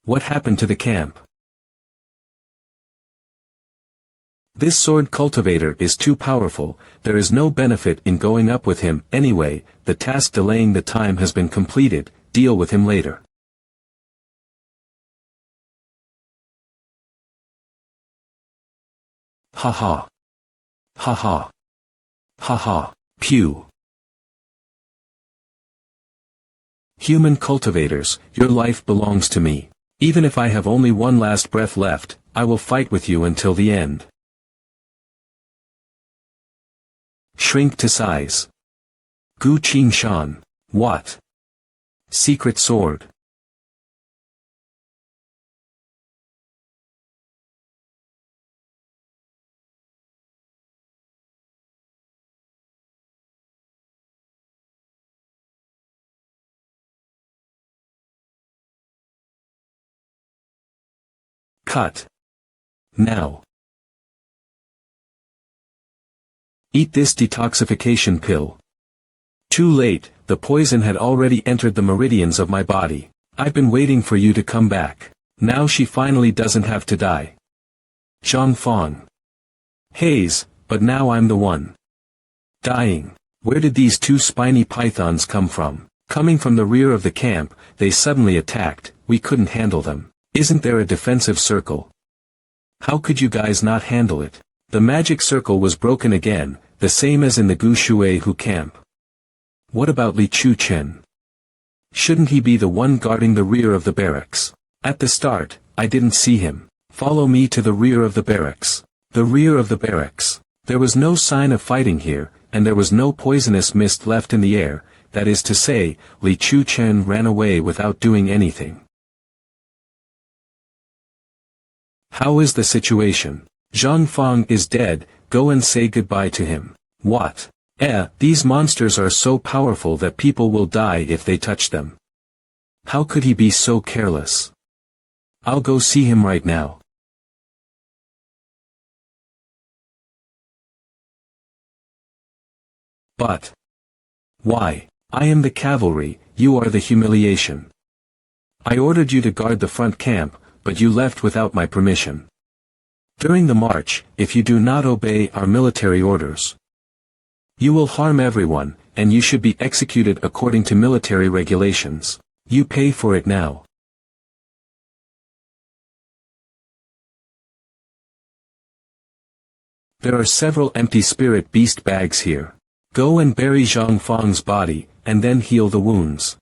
S1: What happened to the camp? This sword cultivator is too powerful, there is no benefit in going up with him. Anyway, the task delaying the time has been completed, deal with him later. Haha. Haha. Haha. Pew. Human cultivators, your life belongs to me. Even if I have only one last breath left, I will fight with you until the end. Shrink to size. Gu Qing Shan. What? Secret sword. Cut. Now. Eat this detoxification pill. Too late, the poison had already entered the meridians of my body. I've been waiting for you to come back. Now she finally doesn't have to die. Zhang Fang. Haze, but now I'm the one. Dying. Where did these two spiny pythons come from? Coming from the rear of the camp, they suddenly attacked, we couldn't handle them. Isn't there a defensive circle? How could you guys not handle it? The magic circle was broken again, the same as in the Gu Shuihu camp. What about Li Chu Chen? Shouldn't he be the one guarding the rear of the barracks? At the start, I didn't see him. Follow me to the rear of the barracks. The rear of the barracks. There was no sign of fighting here, and there was no poisonous mist left in the air, that is to say, Li Chu Chen ran away without doing anything. How is the situation? Zhang Fang is dead, go and say goodbye to him. What? These monsters are so powerful that people will die if they touch them. How could he be so careless? I'll go see him right now. But. Why? I am the cavalry, you are the humiliation. I ordered you to guard the front camp, but you left without my permission. During the march, if you do not obey our military orders, you will harm everyone, and you should be executed according to military regulations. You pay for it now. There are several empty spirit beast bags here. Go and bury Zhang Fang's body, and then heal the wounds.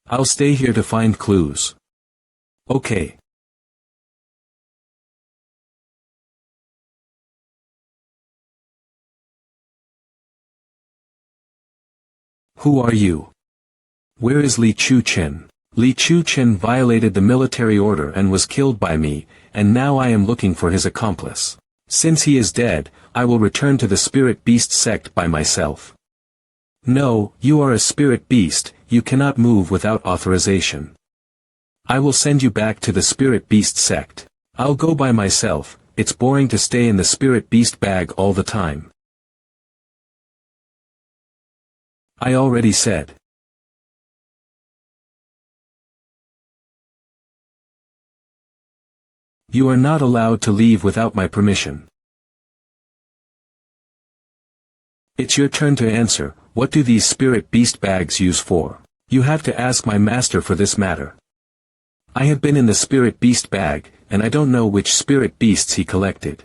S1: I'll stay here to find clues. Okay. Who are you? Where is Li Chu Chen? Li Chu Chen violated the military order and was killed by me, and now I am looking for his accomplice. Since he is dead, I will return to the spirit beast sect by myself. No, you are a spirit beast, you cannot move without authorization. I will send you back to the spirit beast sect. I'll go by myself, it's boring to stay in the spirit beast bag all the time. I already said. You are not allowed to leave without my permission. It's your turn to answer. What do these spirit beast bags use for? You have to ask my master for this matter. I have been in the spirit beast bag, and I don't know which spirit beasts he collected.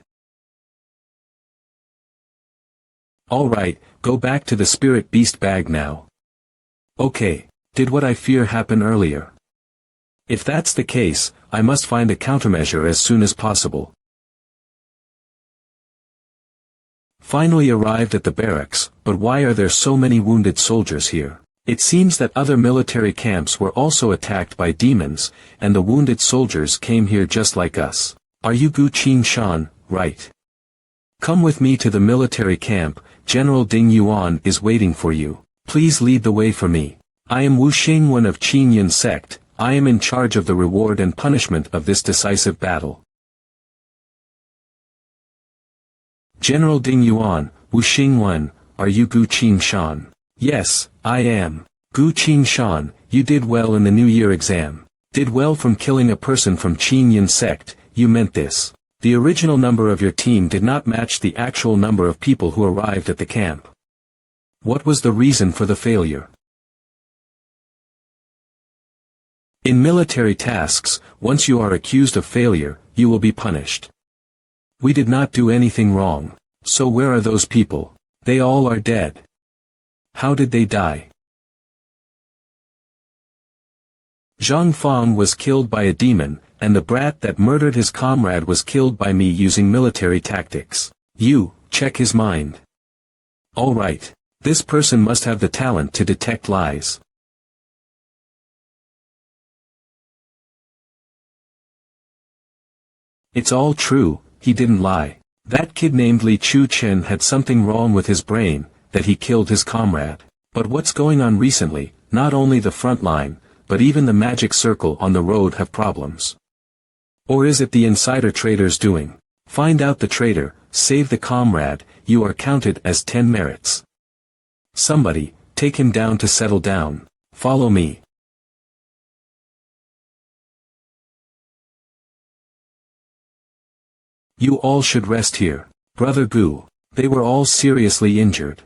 S1: Alright, go back to the spirit beast bag now. Okay, did what I fear happen earlier? If that's the case, I must find a countermeasure as soon as possible. Finally arrived at the barracks, but why are there so many wounded soldiers here? It seems that other military camps were also attacked by demons, and the wounded soldiers came here just like us. Are you Gu Qin Shan, right? Come with me to the military camp, General Ding Yuan is waiting for you. Please lead the way for me. I am Wu Xingwen of Qinyan sect, I am in charge of the reward and punishment of this decisive battle. General Ding Yuan, Wu Xingwen, are you Gu Qin Shan? Yes, I am. Gu Qin Shan, you did well in the New Year exam. Did well from killing a person from Qinyan sect, you meant this. The original number of your team did not match the actual number of people who arrived at the camp. What was the reason for the failure? In military tasks, once you are accused of failure, you will be punished. We did not do anything wrong. So where are those people? They all are dead. How did they die? Zhang Fang was killed by a demon, and the brat that murdered his comrade was killed by me using military tactics. You, check his mind. Alright. This person must have the talent to detect lies. It's all true, he didn't lie. That kid named Li Chu Chen had something wrong with his brain, that he killed his comrade. But what's going on recently, not only the front line, but even the magic circle on the road have problems. Or is it the insider traders doing? Find out the traitor, save the comrade, you are counted as 10 merits. Somebody, take him down to settle down. Follow me. You all should rest here. Brother Gu, they were all seriously injured.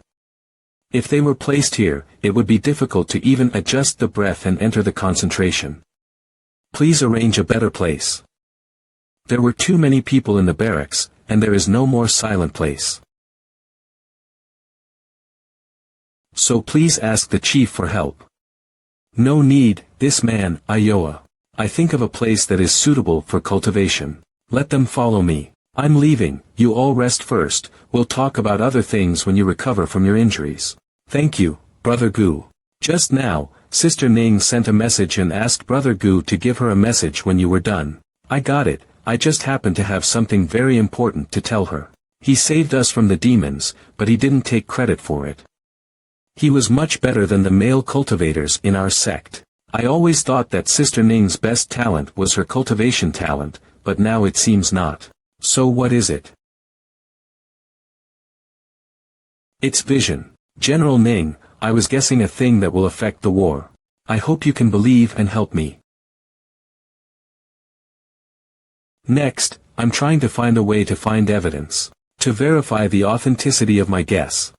S1: If they were placed here, it would be difficult to even adjust the breath and enter the concentration. Please arrange a better place. There were too many people in the barracks, and there is no more silent place. So please ask the chief for help. No need, this man, Iowa. I think of a place that is suitable for cultivation. Let them follow me. I'm leaving, you all rest first, we'll talk about other things when you recover from your injuries. Thank you, Brother Gu. Just now, Sister Ning sent a message and asked Brother Gu to give her a message when you were done. I got it, I just happened to have something very important to tell her. He saved us from the demons, but he didn't take credit for it. He was much better than the male cultivators in our sect. I always thought that Sister Ning's best talent was her cultivation talent, but now it seems not. So what is it? It's vision. General Ning, I was guessing a thing that will affect the war. I hope you can believe and help me. Next, I'm trying to find a way to find evidence, to verify the authenticity of my guess.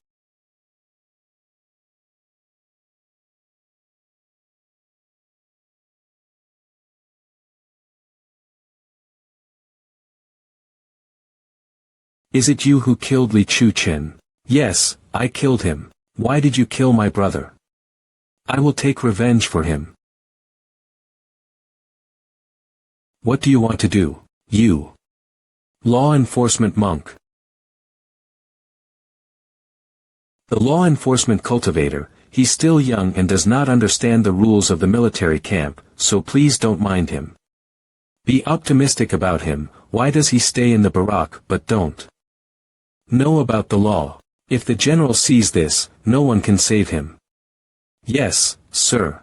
S1: Is it you who killed Li Chu Chen? Yes, I killed him. Why did you kill my brother? I will take revenge for him. What do you want to do, you? Law enforcement monk. The law enforcement cultivator, he's still young and does not understand the rules of the military camp, so please don't mind him. Be optimistic about him. Why does he stay in the barack but don't know about the law? If the general sees this, no one can save him. Yes, sir.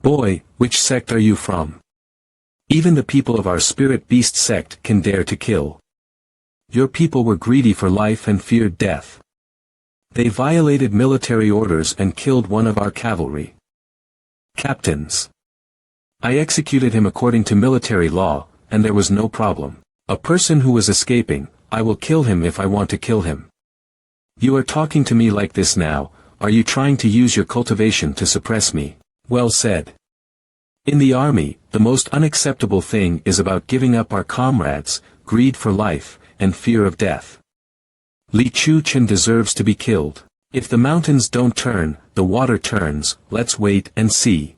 S1: Boy, which sect are you from? Even the people of our spirit beast sect can dare to kill. Your people were greedy for life and feared death. They violated military orders and killed one of our cavalry captains. I executed him according to military law, and there was no problem. A person who was escaping, I will kill him if I want to kill him. You are talking to me like this now, are you trying to use your cultivation to suppress me? Well said. In the army, the most unacceptable thing is about giving up our comrades, greed for life, and fear of death. Li Chu-chen deserves to be killed. If the mountains don't turn, the water turns, let's wait and see.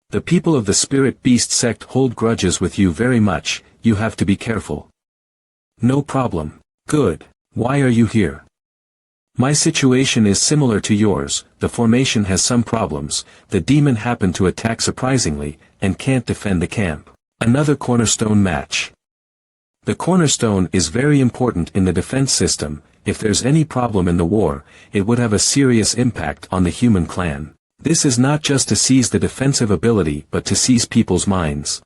S1: The people of the spirit beast sect hold grudges with you very much, you have to be careful. No problem. Good. Why are you here? My situation is similar to yours, the formation has some problems, the demon happened to attack surprisingly, and can't defend the camp. Another cornerstone match. The cornerstone is very important in the defense system, if there's any problem in the war, it would have a serious impact on the human clan. This is not just to seize the defensive ability but to seize people's minds.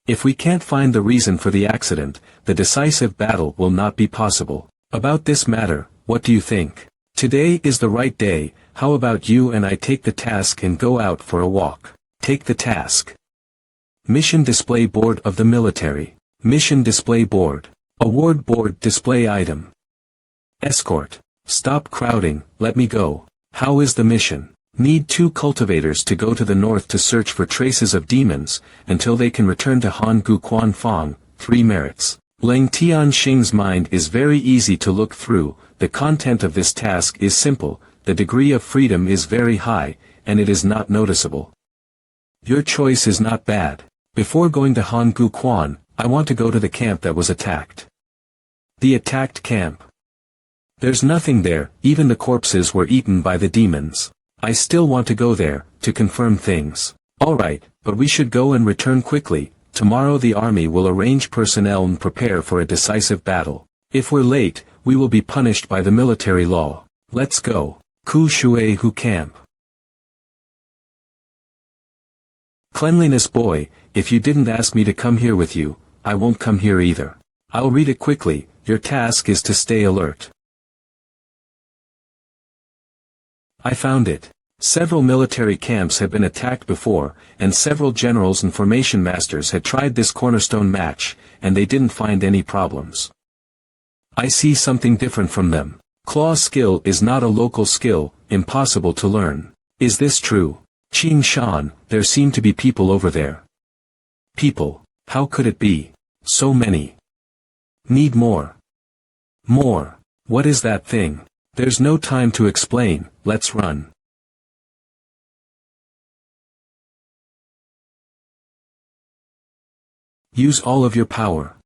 S1: If we can't find the reason for the accident, the decisive battle will not be possible. About this matter, what do you think? Today is the right day, how about you and I take the task and go out for a walk? Take the task. Mission display board of the military. Mission display board. Award board display item. Escort. Stop crowding, let me go. How is the mission? Need 2 cultivators to go to the north to search for traces of demons, until they can return to Han Gu Quan Fong, 3 merits. Leng Tianxing's mind is very easy to look through, the content of this task is simple, the degree of freedom is very high, and it is not noticeable. Your choice is not bad. Before going to Han Gu Quan, I want to go to the camp that was attacked. The attacked camp. There's nothing there, even the corpses were eaten by the demons. I still want to go there, to confirm things. Alright, but we should go and return quickly. Tomorrow the army will arrange personnel and prepare for a decisive battle. If we're late, we will be punished by the military law. Let's go. Ku Shui Hu Camp. Cleanliness boy, if you didn't ask me to come here with you, I won't come here either. I'll read it quickly, your task is to stay alert. I found it. Several military camps had been attacked before, and several generals and formation masters had tried this cornerstone match, and they didn't find any problems. I see something different from them. Claw skill is not a local skill, impossible to learn. Is this true? Qing Shan, there seem to be people over there. People, how could it be? So many. Need more. More. What is that thing? There's no time to explain, let's run. Use all of your power.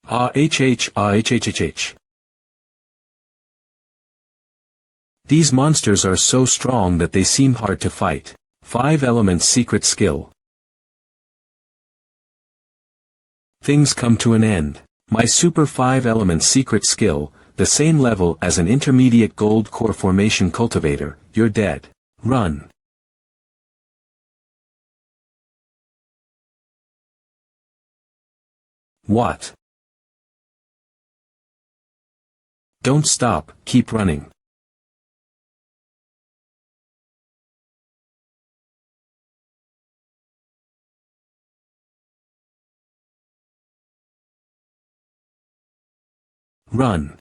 S1: Ah-h-h-ah-h-h-h-h. These monsters are so strong that they seem hard to fight. 5 elements secret skill. Things come to an end. My super 5 elements secret skill, the same level as an intermediate gold core formation cultivator, you're dead. Run. What? Don't stop, keep running. Run.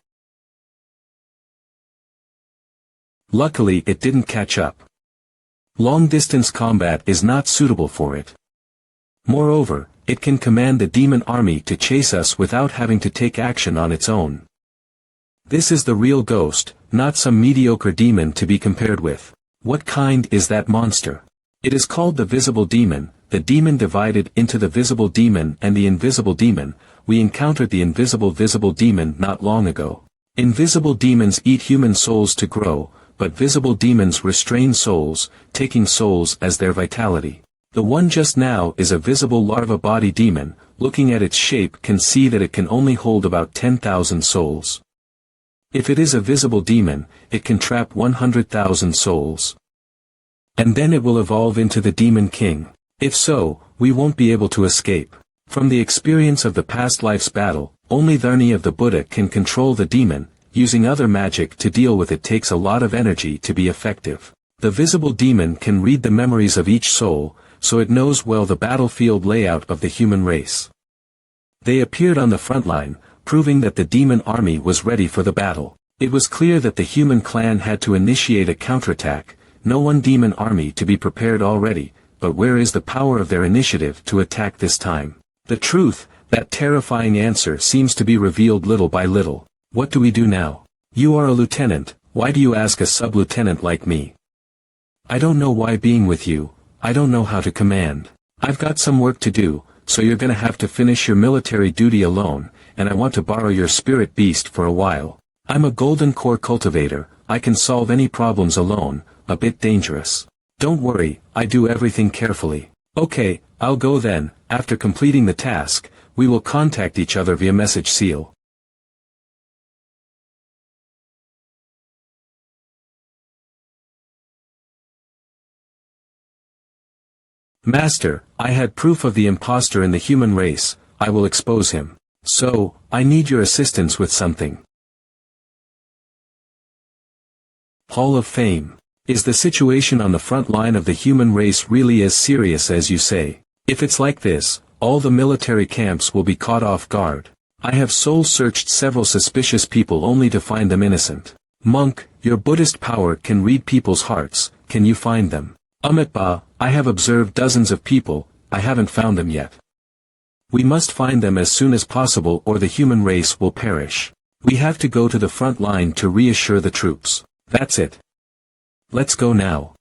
S1: Luckily it didn't catch up. Long-distance combat is not suitable for it. Moreover, it can command the demon army to chase us without having to take action on its own. This is the real ghost, not some mediocre demon to be compared with. What kind is that monster? It is called the visible demon, the demon divided into the visible demon and the invisible demon, we encountered the visible demon not long ago. Invisible demons eat human souls to grow, but visible demons restrain souls, taking souls as their vitality. The one just now is a visible larva body demon. Looking at its shape can see that it can only hold about 10,000 souls. If it is a visible demon, it can trap 100,000 souls. And then it will evolve into the Demon King. If so, we won't be able to escape. From the experience of the past life's battle, only the Arni of the Buddha can control the demon. Using other magic to deal with it takes a lot of energy to be effective. The visible demon can read the memories of each soul, so it knows well the battlefield layout of the human race. They appeared on the front line, proving that the demon army was ready for the battle. It was clear that the human clan had to initiate a counterattack, no one demon army to be prepared already, but where is the power of their initiative to attack this time? The truth, that terrifying answer seems to be revealed little by little. What do we do now? You are a lieutenant, why do you ask a sub-lieutenant like me? I don't know why being with you, I don't know how to command. I've got some work to do, so you're gonna have to finish your military duty alone, and I want to borrow your spirit beast for a while. I'm a golden core cultivator, I can solve any problems alone, a bit dangerous. Don't worry, I do everything carefully. Okay, I'll go then. After completing the task, we will contact each other via message seal. Master, I had proof of the impostor in the human race, I will expose him. So, I need your assistance with something. Hall of Fame. Is the situation on the front line of the human race really as serious as you say? If it's like this, all the military camps will be caught off guard. I have soul-searched several suspicious people only to find them innocent. Monk, your Buddhist power can read people's hearts, can you find them? Amitabha, I have observed dozens of people, I haven't found them yet. We must find them as soon as possible or the human race will perish. We have to go to the front line to reassure the troops. That's it. Let's go now.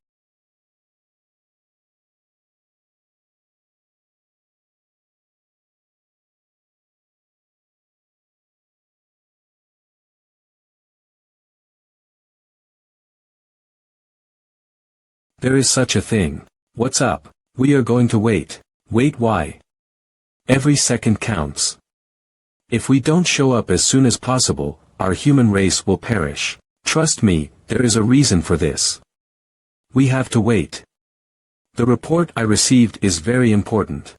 S1: There is such a thing. What's up? We are going to wait. Wait, why? Every second counts. If we don't show up as soon as possible, our human race will perish. Trust me, there is a reason for this. We have to wait. The report I received is very important.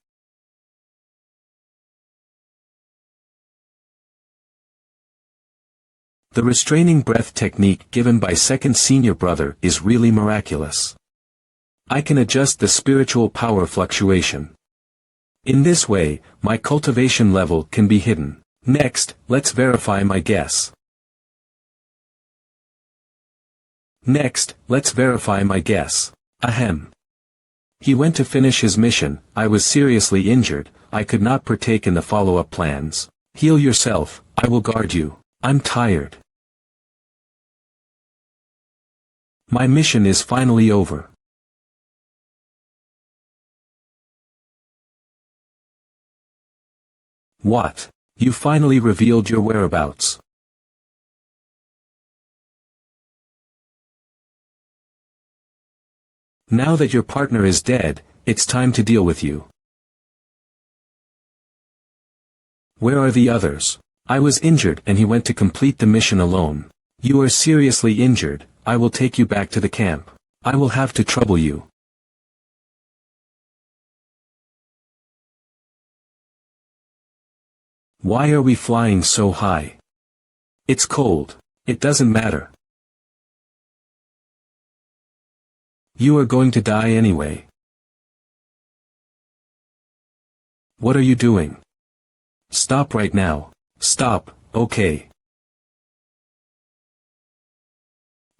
S1: The restraining breath technique given by second senior brother is really miraculous. I can adjust the spiritual power fluctuation. In this way, my cultivation level can be hidden. Next, let's verify my guess. Ahem. He went to finish his mission, I was seriously injured, I could not partake in the follow-up plans. Heal yourself, I will guard you. I'm tired. My mission is finally over. What? You finally revealed your whereabouts. Now that your partner is dead, it's time to deal with you. Where are the others? I was injured and he went to complete the mission alone. You are seriously injured, I will take you back to the camp. I will have to trouble you. Why are we flying so high? It's cold. It doesn't matter. You are going to die anyway. What are you doing? Stop right now. Stop, okay.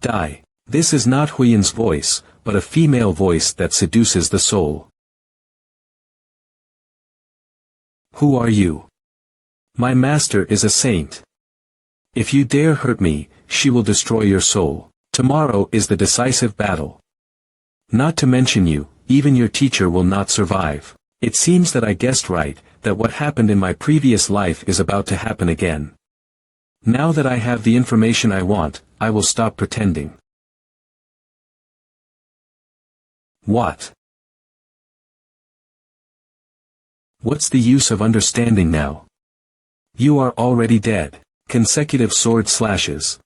S1: Die. This is not Huyen's voice, but a female voice that seduces the soul. Who are you? My master is a saint. If you dare hurt me, she will destroy your soul. Tomorrow is the decisive battle. Not to mention you, even your teacher will not survive. It seems that I guessed right, that what happened in my previous life is about to happen again. Now that I have the information I want, I will stop pretending. What? What's the use of understanding now? You are already dead. Consecutive sword slashes.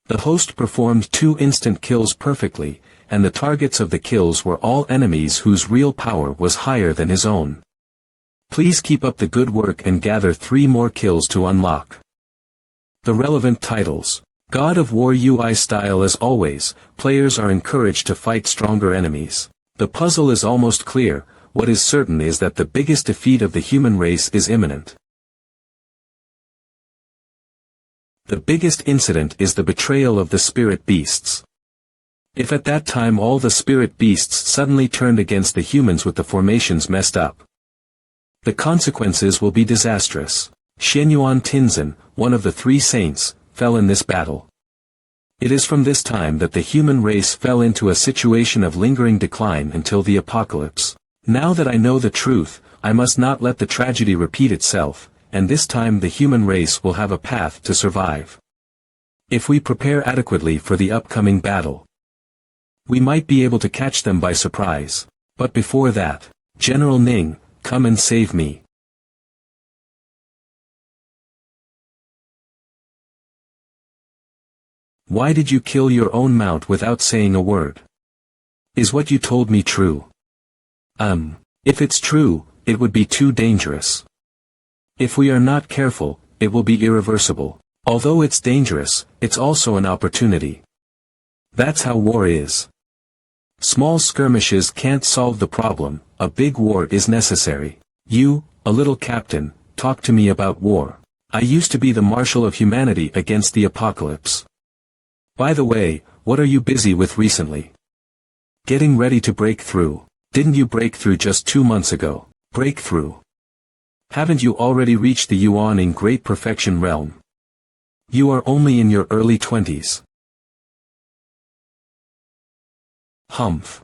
S1: The host performed 2 instant kills perfectly, and the targets of the kills were all enemies whose real power was higher than his own. Please keep up the good work and gather 3 more kills to unlock the relevant titles. God of War UI style. As always, players are encouraged to fight stronger enemies. The puzzle is almost clear. What is certain is that the biggest defeat of the human race is imminent. The biggest incident is the betrayal of the spirit beasts. If at that time all the spirit beasts suddenly turned against the humans with the formations messed up, the consequences will be disastrous. Shenyuan Tinzin, one of the 3 saints, fell in this battle. It is from this time that the human race fell into a situation of lingering decline until the apocalypse. Now that I know the truth, I must not let the tragedy repeat itself, and this time the human race will have a path to survive. If we prepare adequately for the upcoming battle, we might be able to catch them by surprise. But before that, General Ning, come and save me. Why did you kill your own mount without saying a word? Is what you told me true? If it's true, it would be too dangerous. If we are not careful, it will be irreversible. Although it's dangerous, it's also an opportunity. That's how war is. Small skirmishes can't solve the problem, a big war is necessary. You, a little captain, talk to me about war. I used to be the marshal of humanity against the apocalypse. By the way, what are you busy with recently? Getting ready to break through. Didn't you break through just 2 months ago? Breakthrough. Haven't you already reached the Yuan in Great Perfection realm? You are only in your early 20s. Humph.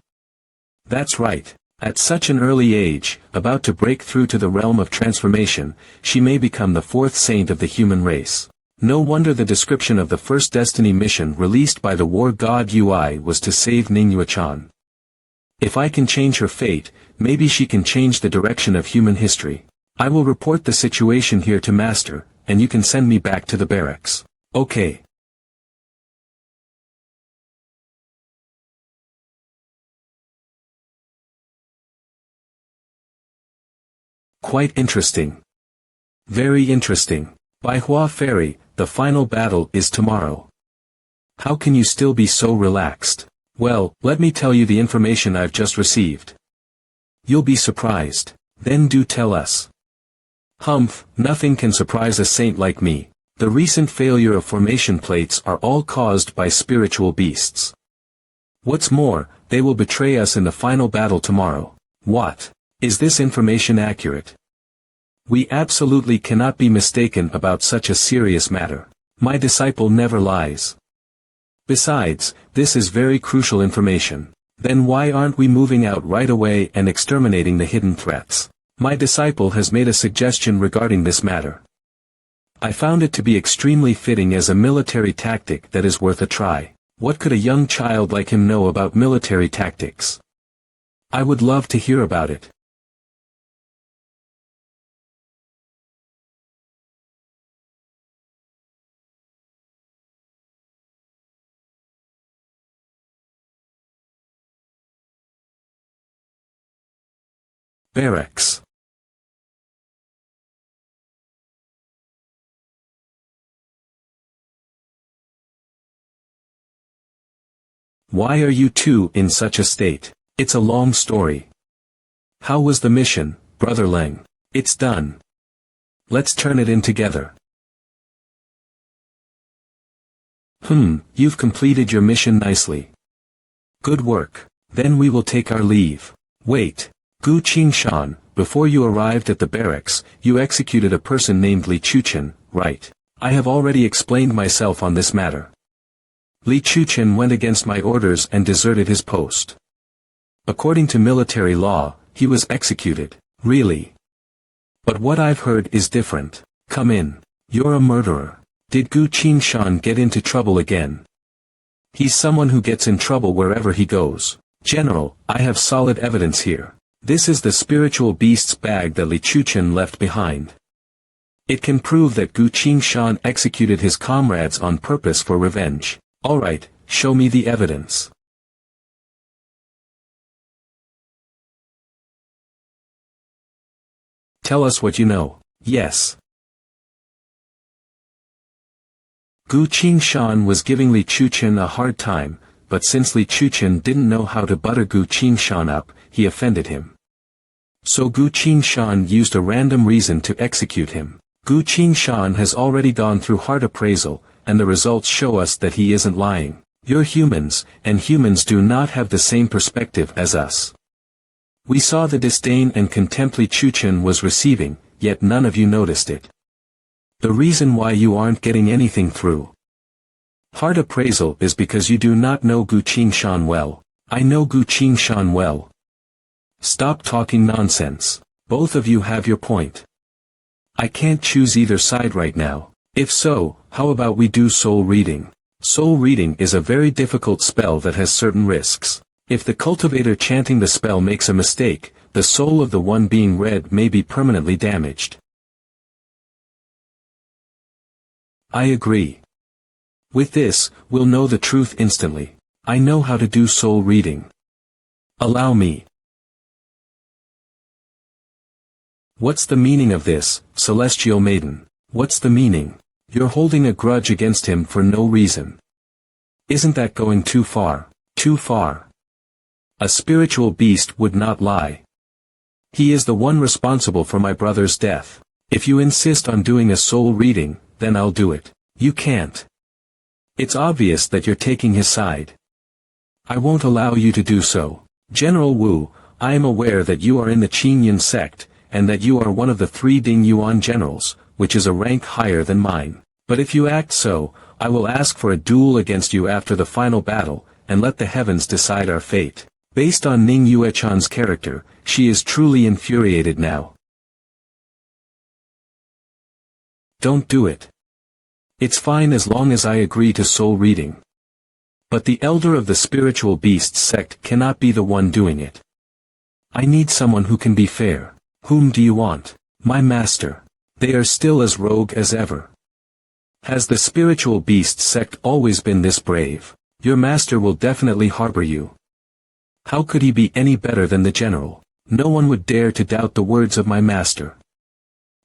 S1: That's right. At such an early age, about to break through to the realm of transformation, she may become the 4th saint of the human race. No wonder the description of the first Destiny mission released by the War God UI was to save Ningyua-chan. If I can change her fate, maybe she can change the direction of human history. I will report the situation here to Master, and you can send me back to the barracks. Okay. Quite interesting. Very interesting. By Hua Ferry, the final battle is tomorrow. How can you still be so relaxed? Well, let me tell you the information I've just received. You'll be surprised. Then do tell us. Humph, nothing can surprise a saint like me. The recent failure of formation plates are all caused by spiritual beasts. What's more, they will betray us in the final battle tomorrow. What? Is this information accurate? We absolutely cannot be mistaken about such a serious matter. My disciple never lies. Besides, this is very crucial information. Then why aren't we moving out right away and exterminating the hidden threats? My disciple has made a suggestion regarding this matter. I found it to be extremely fitting as a military tactic that is worth a try. What could a young child like him know about military tactics? I would love to hear about it. Barracks. Why are you two in such a state? It's a long story. How was the mission, Brother Leng? It's done. Let's turn it in together. You've completed your mission nicely. Good work. Then we will take our leave. Wait. Gu Qingshan, before you arrived at the barracks, you executed a person named Li Chuchen, right? I have already explained myself on this matter. Li Chuchen went against my orders and deserted his post. According to military law, he was executed. Really? But what I've heard is different. Come in. You're a murderer. Did Gu Qingshan get into trouble again? He's someone who gets in trouble wherever he goes. General, I have solid evidence here. This is the spiritual beast's bag that Li Chuchen left behind. It can prove that Gu Qingshan executed his comrades on purpose for revenge. Alright, show me the evidence. Tell us what you know. Yes. Gu Qingshan was giving Li Chuchen a hard time, but since Li Chuchen didn't know how to butter Gu Qingshan up, he offended him. So Gu Qingshan used a random reason to execute him. Gu Qingshan has already gone through heart appraisal, and the results show us that he isn't lying. You're humans, and humans do not have the same perspective as us. We saw the disdain and contempt Li Chuchen was receiving, yet none of you noticed it. The reason why you aren't getting anything through heart appraisal is because you do not know Gu Qingshan well. I know Gu Qingshan well. Stop talking nonsense. Both of you have your point. I can't choose either side right now. If so, how about we do soul reading? Soul reading is a very difficult spell that has certain risks. If the cultivator chanting the spell makes a mistake, the soul of the one being read may be permanently damaged. I agree. With this, we'll know the truth instantly. I know how to do soul reading. Allow me. What's the meaning of this, Celestial Maiden? What's the meaning? You're holding a grudge against him for no reason. Isn't that going too far? Too far. A spiritual beast would not lie. He is the one responsible for my brother's death. If you insist on doing a soul reading, then I'll do it. You can't. It's obvious that you're taking his side. I won't allow you to do so. General Wu, I am aware that you are in the Qingyun sect, and that you are one of the 3 Ding Yuan generals, which is a rank higher than mine. But if you act so, I will ask for a duel against you after the final battle, and let the heavens decide our fate. Based on Ning Yuechan's character, she is truly infuriated now. Don't do it. It's fine as long as I agree to soul reading. But the elder of the spiritual beasts sect cannot be the one doing it. I need someone who can be fair. Whom do you want? My master. They are still as rogue as ever. Has the spiritual beast sect always been this brave? Your master will definitely harbor you. How could he be any better than the general? No one would dare to doubt the words of my master.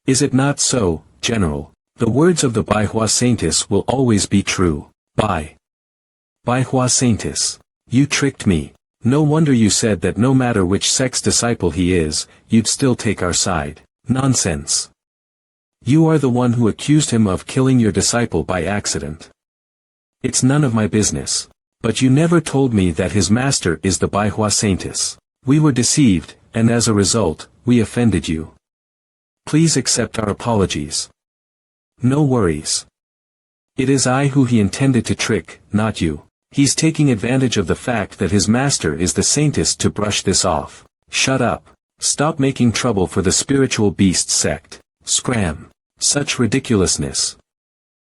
S1: Is it not so, General? The words of the Baihua Saintess will always be true. Baihua Saintess. You tricked me. No wonder you said that no matter which sect's disciple he is, you'd still take our side. Nonsense. You are the one who accused him of killing your disciple by accident. It's none of my business. But you never told me that his master is the Baihua Saintess. We were deceived, and as a result, we offended you. Please accept our apologies. No worries. It is I who he intended to trick, not you. He's taking advantage of the fact that his master is the Saintess to brush this off. Shut up. Stop making trouble for the spiritual beast sect. Scram. Such ridiculousness.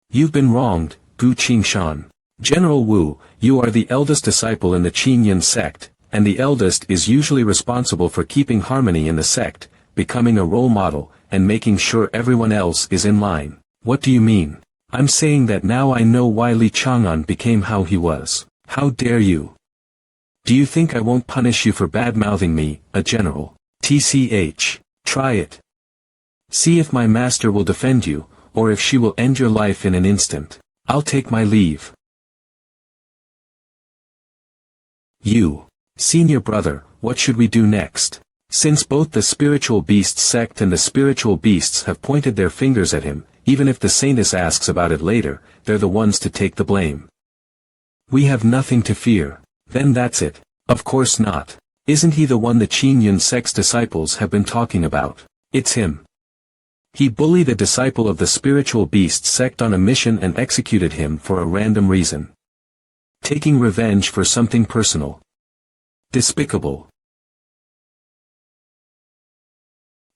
S1: You've been wronged, Gu Qingshan. General Wu, you are the eldest disciple in the Qingyun sect, and the eldest is usually responsible for keeping harmony in the sect, becoming a role model, and making sure everyone else is in line. What do you mean? I'm saying that now I know why Li Chang'an became how he was. How dare you? Do you think I won't punish you for bad-mouthing me, a general? TCH. Try it. See if my master will defend you, or if she will end your life in an instant. I'll take my leave. You. Senior brother, what should we do next? Since both the spiritual beast sect and the spiritual beasts have pointed their fingers at him, even if the Saintess asks about it later, they're the ones to take the blame. We have nothing to fear. Then that's it. Of course not. Isn't he the one the Qingyun sect's disciples have been talking about? It's him. He bullied a disciple of the spiritual beast sect on a mission and executed him for a random reason. Taking revenge for something personal. Despicable.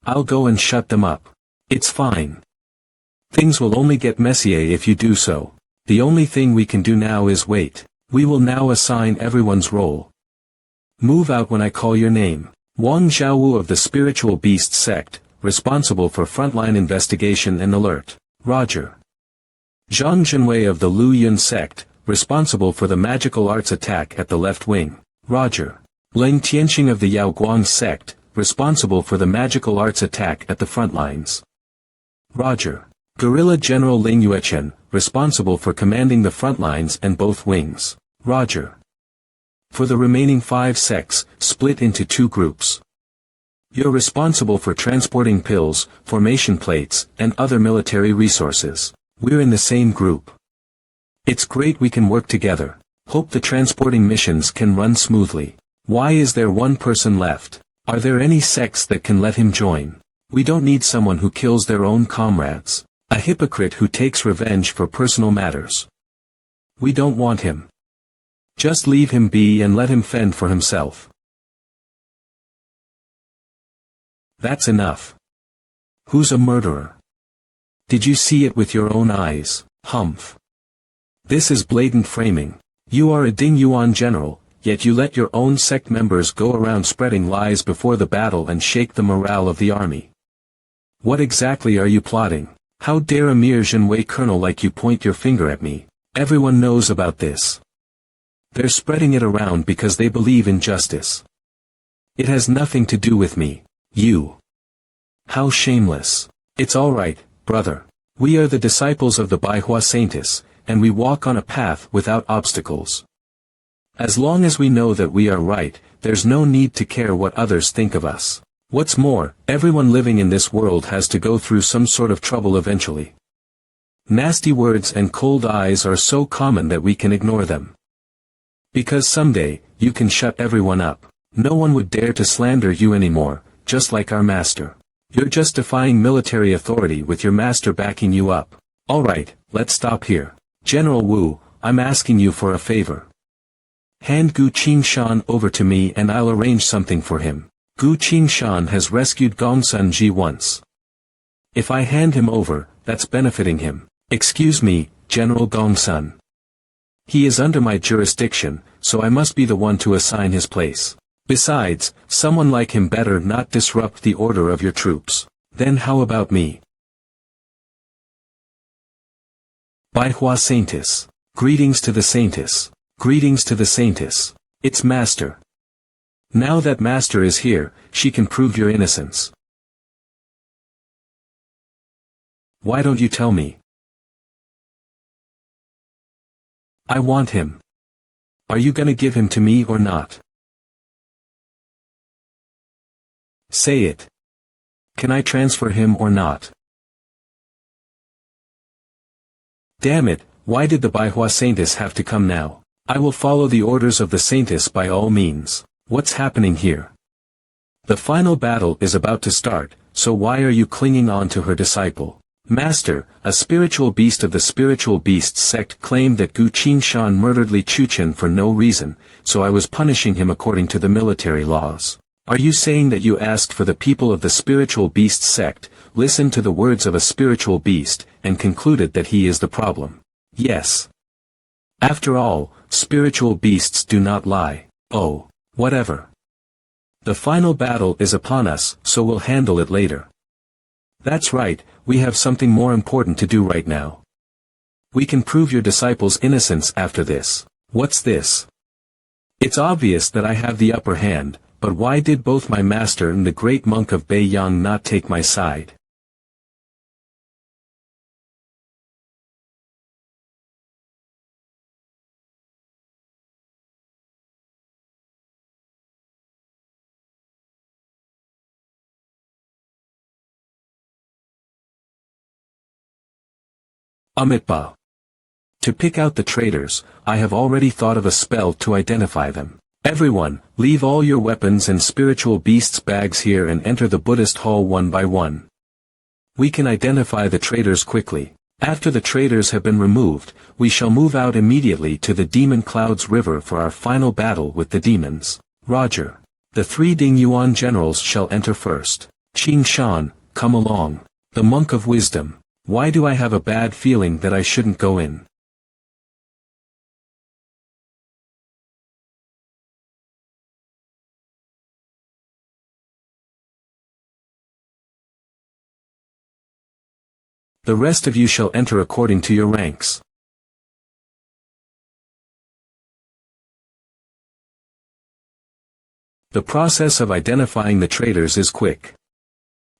S1: I'll go and shut them up. It's fine. Things will only get messier if you do so. The only thing we can do now is wait. We will now assign everyone's role. Move out when I call your name. Wang Xiaowu of the Spiritual Beast Sect, responsible for frontline investigation and alert. Roger. Zhang Zhenwei of the Lu Yun Sect, responsible for the magical arts attack at the left wing. Roger. Leng Tianxing of the Yao Guang Sect, responsible for the magical arts attack at the front lines. Roger. Guerrilla General Ling Yuechen, responsible for commanding the front lines and both wings. Roger. For the remaining 5 sects, split into 2 groups. You're responsible for transporting pills, formation plates, and other military resources. We're in the same group. It's great we can work together. Hope the transporting missions can run smoothly. Why is there one person left? Are there any sects that can let him join? We don't need someone who kills their own comrades. A hypocrite who takes revenge for personal matters. We don't want him. Just leave him be and let him fend for himself. That's enough. Who's a murderer? Did you see it with your own eyes? Humph. This is blatant framing. You are a Ding Yuan general, yet you let your own sect members go around spreading lies before the battle and shake the morale of the army. What exactly are you plotting? How dare a mere Zhenwei colonel like you point your finger at me? Everyone knows about this. They're spreading it around because they believe in justice. It has nothing to do with me. You. How shameless. It's all right, brother. We are the disciples of the MANHWA Saintess, and we walk on a path without obstacles. As long as we know that we are right, there's no need to care what others think of us. What's more, everyone living in this world has to go through some sort of trouble eventually. Nasty words and cold eyes are so common that we can ignore them. Because someday, you can shut everyone up. No one would dare to slander you anymore, just like our master. You're just defying military authority with your master backing you up. Alright, let's stop here. General Wu, I'm asking you for a favor. Hand Gu Qingshan over to me and I'll arrange something for him. Gu Qingshan has rescued Gongsun Ji once. If I hand him over, that's benefiting him. Excuse me, General Gongsun. He is under my jurisdiction, so I must be the one to assign his place. Besides, someone like him better not disrupt the order of your troops. Then how about me? MANHWA Saintess. Greetings to the Saintess. Greetings to the Saintess. It's Master. Now that Master is here, she can prove your innocence. Why don't you tell me? I want him. Are you gonna give him to me or not? Say it. Can I transfer him or not? Damn it, why did the MANHWA Saintess have to come now? I will follow the orders of the Saintess by all means. What's happening here? The final battle is about to start, so why are you clinging on to her disciple? Master, a spiritual beast of the Spiritual Beast sect claimed that Gu Qingshan murdered Li Chuchen for no reason, so I was punishing him according to the military laws. Are you saying that you asked for the people of the Spiritual Beast sect, listened to the words of a spiritual beast, and concluded that he is the problem? Yes. After all, spiritual beasts do not lie. Oh. Whatever. The final battle is upon us, so we'll handle it later. That's right, we have something more important to do right now. We can prove your disciple's innocence after this. What's this? It's obvious that I have the upper hand, but why did both my master and the great monk of Beiyang not take my side? Amitba. To pick out the traitors, I have already thought of a spell to identify them. Everyone, leave all your weapons and spiritual beasts bags here and enter the Buddhist hall one by one. We can identify the traitors quickly. After the traitors have been removed, we shall move out immediately to the Demon Clouds River for our final battle with the demons. Roger. The 3 Dingyuan generals shall enter first. Qing Shan, come along. The Monk of Wisdom. Why do I have a bad feeling that I shouldn't go in? The rest of you shall enter according to your ranks. The process of identifying the traitors is quick.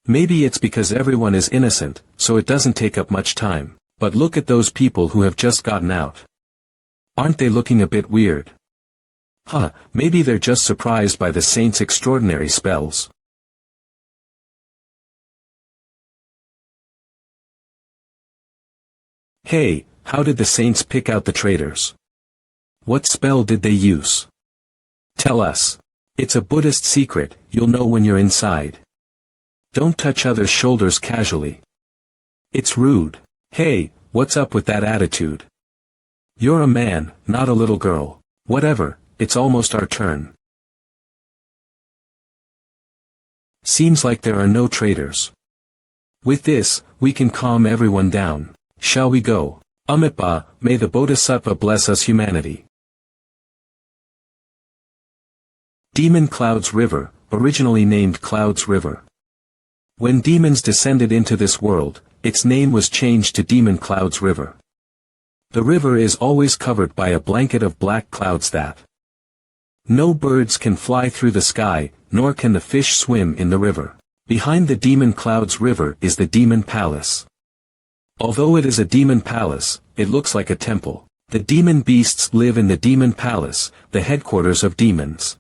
S1: Maybe it's because everyone is innocent, so it doesn't take up much time, but look at those people who have just gotten out. Aren't they looking a bit weird? Maybe they're just surprised by the saint's extraordinary spells. Hey, how did the saints pick out the traitors? What spell did they use? Tell us. It's a Buddhist secret, you'll know when you're inside. Don't touch others' shoulders casually. It's rude. Hey, what's up with that attitude? You're a man, not a little girl. Whatever, it's almost our turn. Seems like there are no traitors. With this, we can calm everyone down. Shall we go? Amitabha, may the Bodhisattva bless us humanity. Demon Clouds River, originally named Clouds River. When demons descended into this world, its name was changed to Demon Clouds River. The river is always covered by a blanket of black clouds that no birds can fly through the sky, nor can the fish swim in the river. Behind the Demon Clouds River is the Demon Palace. Although it is a demon palace, it looks like a temple. The demon beasts live in the Demon Palace, the headquarters of demons.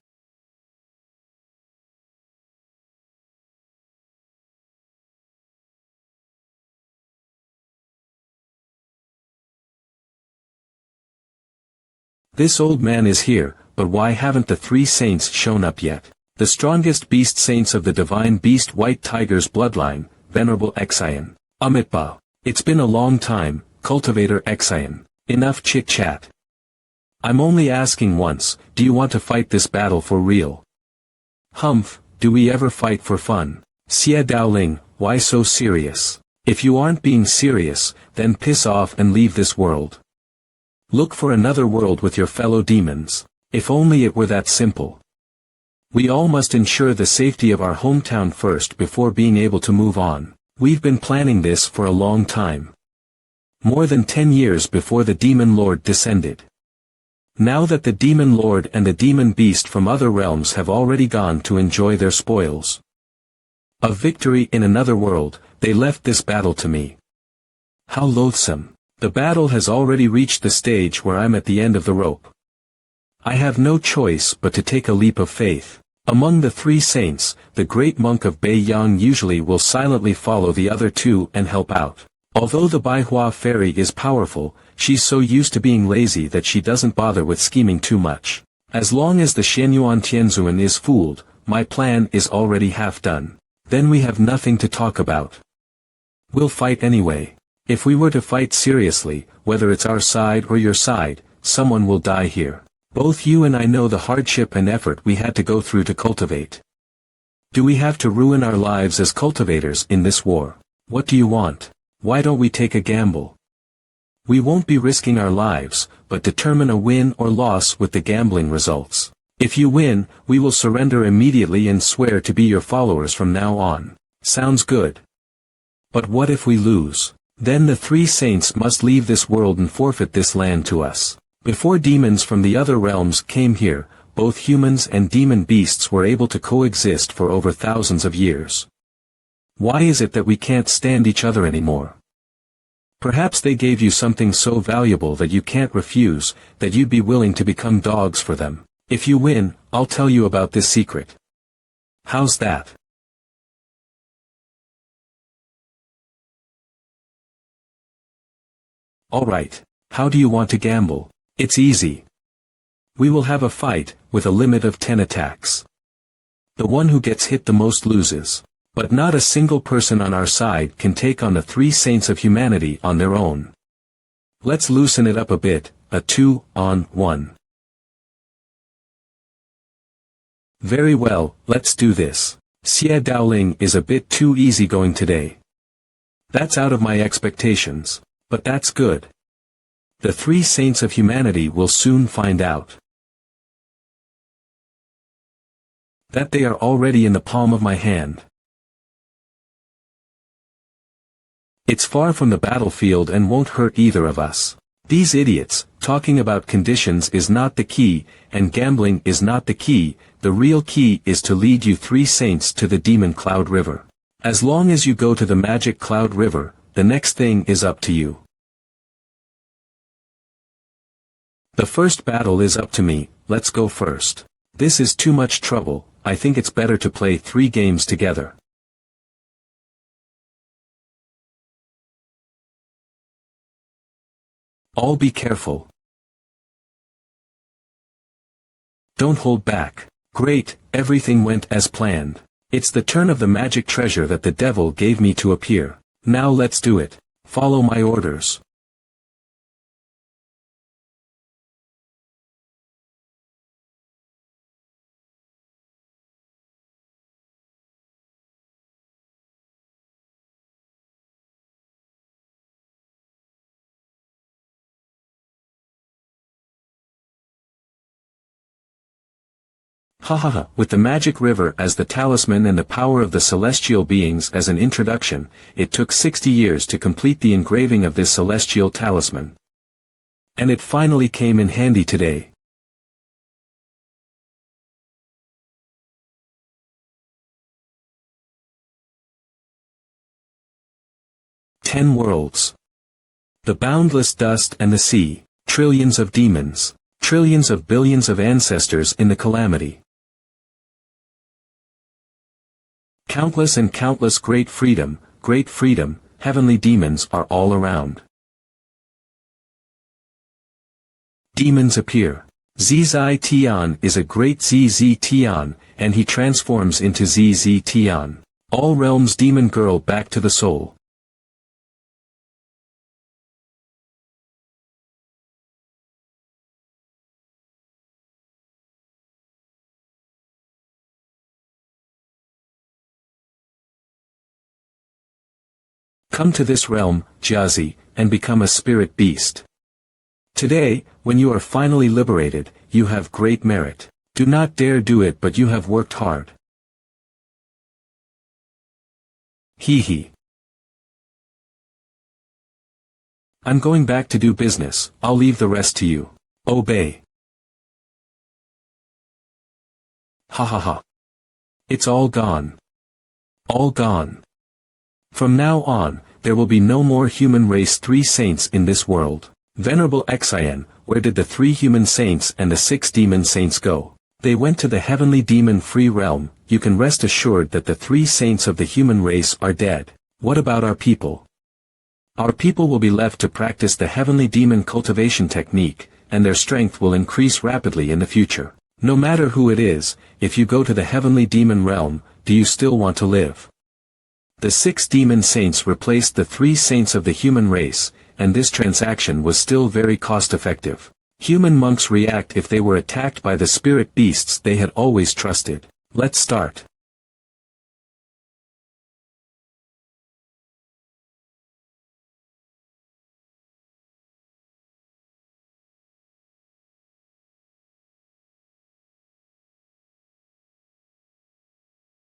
S1: This old man is here, but why haven't the 3 saints shown up yet? The strongest beast saints of the divine beast White Tiger's bloodline, Venerable Exion. Amitabha. It's been a long time, Cultivator Exion. Enough chit-chat. I'm only asking once, do you want to fight this battle for real? Humph, do we ever fight for fun? Xie Daoling, why so serious? If you aren't being serious, then piss off and leave this world. Look for another world with your fellow demons. If only it were that simple. We all must ensure the safety of our hometown first before being able to move on. We've been planning this for a long time. More than 10 years before the Demon Lord descended. Now that the Demon Lord and the Demon Beast from other realms have already gone to enjoy their spoils of victory in another world, they left this battle to me. How loathsome. The battle has already reached the stage where I'm at the end of the rope. I have no choice but to take a leap of faith. Among the 3 saints, the great monk of Beiyang usually will silently follow the other 2 and help out. Although the Baihua fairy is powerful, she's so used to being lazy that she doesn't bother with scheming too much. As long as the Shenyuan Tianzuan is fooled, my plan is already half done. Then we have nothing to talk about. We'll fight anyway. If we were to fight seriously, whether it's our side or your side, someone will die here. Both you and I know the hardship and effort we had to go through to cultivate. Do we have to ruin our lives as cultivators in this war? What do you want? Why don't we take a gamble? We won't be risking our lives, but determine a win or loss with the gambling results. If you win, we will surrender immediately and swear to be your followers from now on. Sounds good. But what if we lose? Then the 3 saints must leave this world and forfeit this land to us. Before demons from the other realms came here, both humans and demon beasts were able to coexist for over thousands of years. Why is it that we can't stand each other anymore? Perhaps they gave you something so valuable that you can't refuse, that you'd be willing to become dogs for them. If you win, I'll tell you about this secret. How's that? Alright, how do you want to gamble? It's easy. We will have a fight, with a limit of 10 attacks. The one who gets hit the most loses. But not a single person on our side can take on the 3 saints of humanity on their own. Let's loosen it up a bit, a 2-on-1. Very well, let's do this. Xie Daoling is a bit too easygoing today. That's out of my expectations, but that's good. The 3 saints of humanity will soon find out that they are already in the palm of my hand. It's far from the battlefield and won't hurt either of us. These idiots, talking about conditions is not the key, and gambling is not the key. The real key is to lead you 3 saints to the Demon Cloud River. As long as you go to the Magic Cloud River, the next thing is up to you. The first battle is up to me, let's go first. This is too much trouble, I think it's better to play 3 games together. All be careful. Don't hold back. Great, everything went as planned. It's the turn of the magic treasure that the devil gave me to appear. Now let's do it. Follow my orders. Hahaha, with the magic river as the talisman and the power of the celestial beings as an introduction, it took 60 years to complete the engraving of this celestial talisman. And it finally came in handy today. Ten worlds. The boundless dust and the sea, trillions of demons, trillions of billions of ancestors in the calamity. Countless and countless great freedom, heavenly demons are all around. Demons appear. Zizai Tian is a great ZZ Tian, and he transforms into ZZ Tian. All realms demon girl back to the soul. Come to this realm, Jiazi, and become a spirit beast. Today, when you are finally liberated, you have great merit. Do not dare do it, but you have worked hard. Hee hee. I'm going back to do business, I'll leave the rest to you. Obey. Ha ha ha. It's all gone. All gone. From now on, there will be no more human race 3 saints in this world. Venerable Xian, where did the 3 human saints and the 6 demon saints go? They went to the heavenly demon-free realm. You can rest assured that the 3 saints of the human race are dead. What about our people? Our people will be left to practice the heavenly demon cultivation technique, and their strength will increase rapidly in the future. No matter who it is, if you go to the heavenly demon realm, do you still want to live? The 6 demon saints replaced the 3 saints of the human race, and this transaction was still very cost-effective. Human monks react if they were attacked by the spirit beasts they had always trusted. Let's start.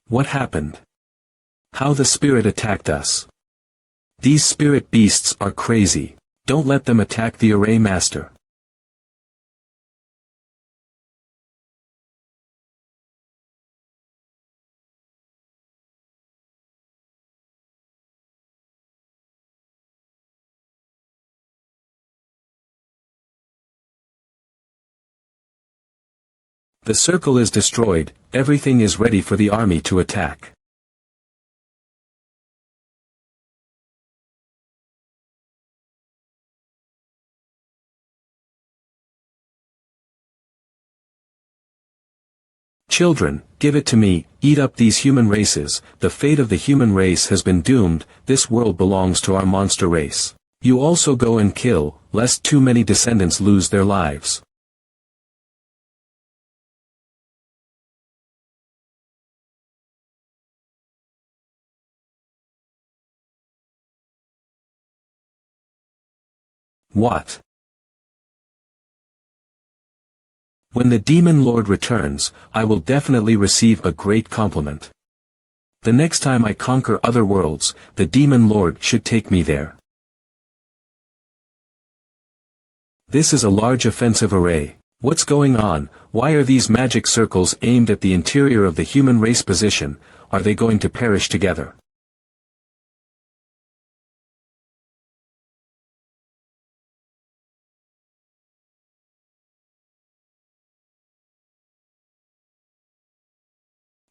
S1: What happened? How the spirit attacked us. These spirit beasts are crazy. Don't let them attack the array master. The circle is destroyed, everything is ready for the army to attack. Children, give it to me, eat up these human races, the fate of the human race has been doomed, this world belongs to our monster race. You also go and kill, lest too many descendants lose their lives. What? When the demon lord returns, I will definitely receive a great compliment. The next time I conquer other worlds, the demon lord should take me there. This is a large offensive array. What's going on? Why are these magic circles aimed at the interior of the human race position? Are they going to perish together?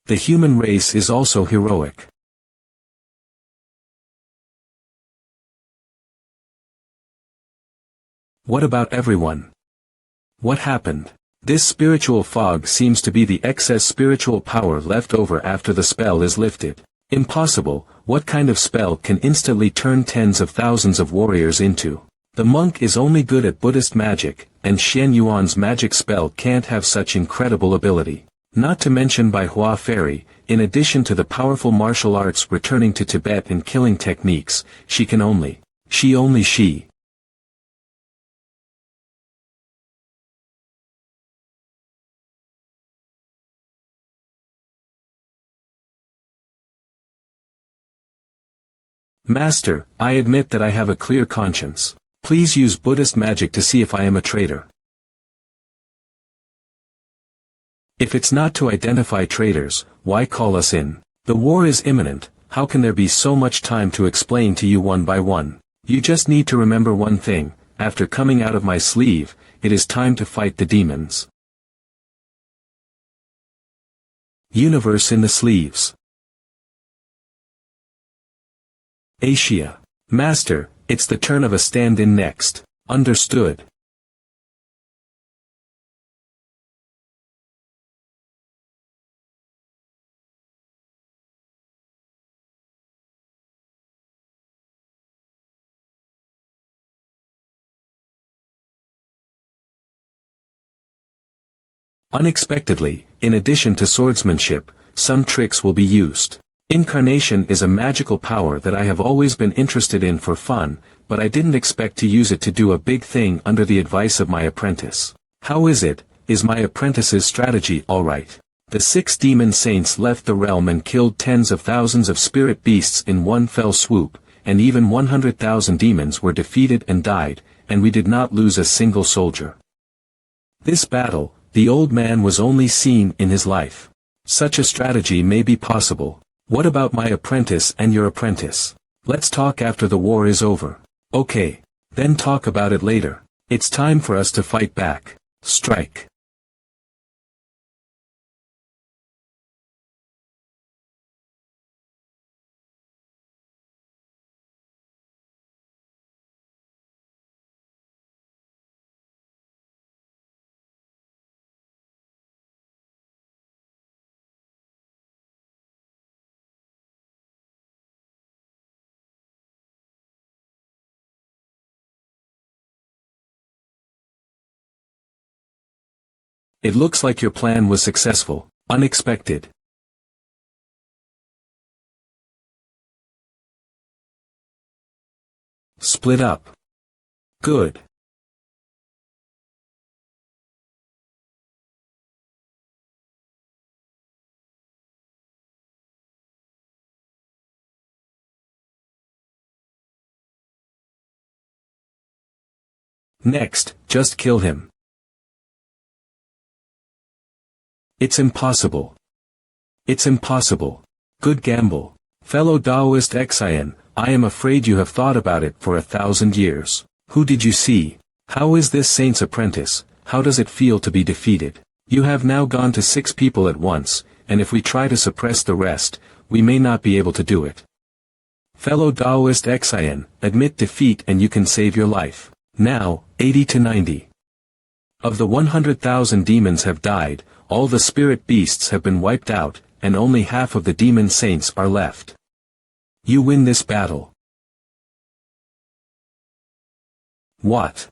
S1: The human race is also heroic. What about everyone? What happened? This spiritual fog seems to be the excess spiritual power left over after the spell is lifted. Impossible. What kind of spell can instantly turn tens of thousands of warriors into? The monk is only good at Buddhist magic, and Xian Yuan's magic spell can't have such incredible ability. Not to mention manhwa fairy, in addition to the powerful martial arts returning to Tibet and killing techniques, she. Master, I admit that I have a clear conscience. Please use Buddhist magic to see if I am a traitor. If it's not to identify traitors, why call us in? The war is imminent, how can there be so much time to explain to you one by one? You just need to remember one thing, after coming out of my sleeve, it is time to fight the demons. Universe in the sleeves. Asia. Master, it's the turn of a stand-in next. Understood. Unexpectedly, in addition to swordsmanship, some tricks will be used. Incarnation is a magical power that I have always been interested in for fun, but I didn't expect to use it to do a big thing under the advice of my apprentice. How is it? Is my apprentice's strategy alright? The 6 demon saints left the realm and killed tens of thousands of spirit beasts in one fell swoop, and even 100,000 demons were defeated and died, and we did not lose a single soldier. This battle, the old man was only seen in his life. Such a strategy may be possible. What about my apprentice and your apprentice? Let's talk after the war is over. Okay. Then talk about it later. It's time for us to fight back. Strike. It looks like your plan was successful. Unexpected. Split up. Good. Next, just kill him. It's impossible. It's impossible. Good gamble. Fellow Taoist Xian, I am afraid you have thought about it for 1,000 years. Who did you see? How is this saint's apprentice? How does it feel to be defeated? You have now gone to 6 people at once, and if we try to suppress the rest, we may not be able to do it. Fellow Taoist Xian, admit defeat and you can save your life. Now, 80 to 90. Of the 100,000 demons have died, all the spirit beasts have been wiped out, and only half of the demon saints are left. You win this battle. What?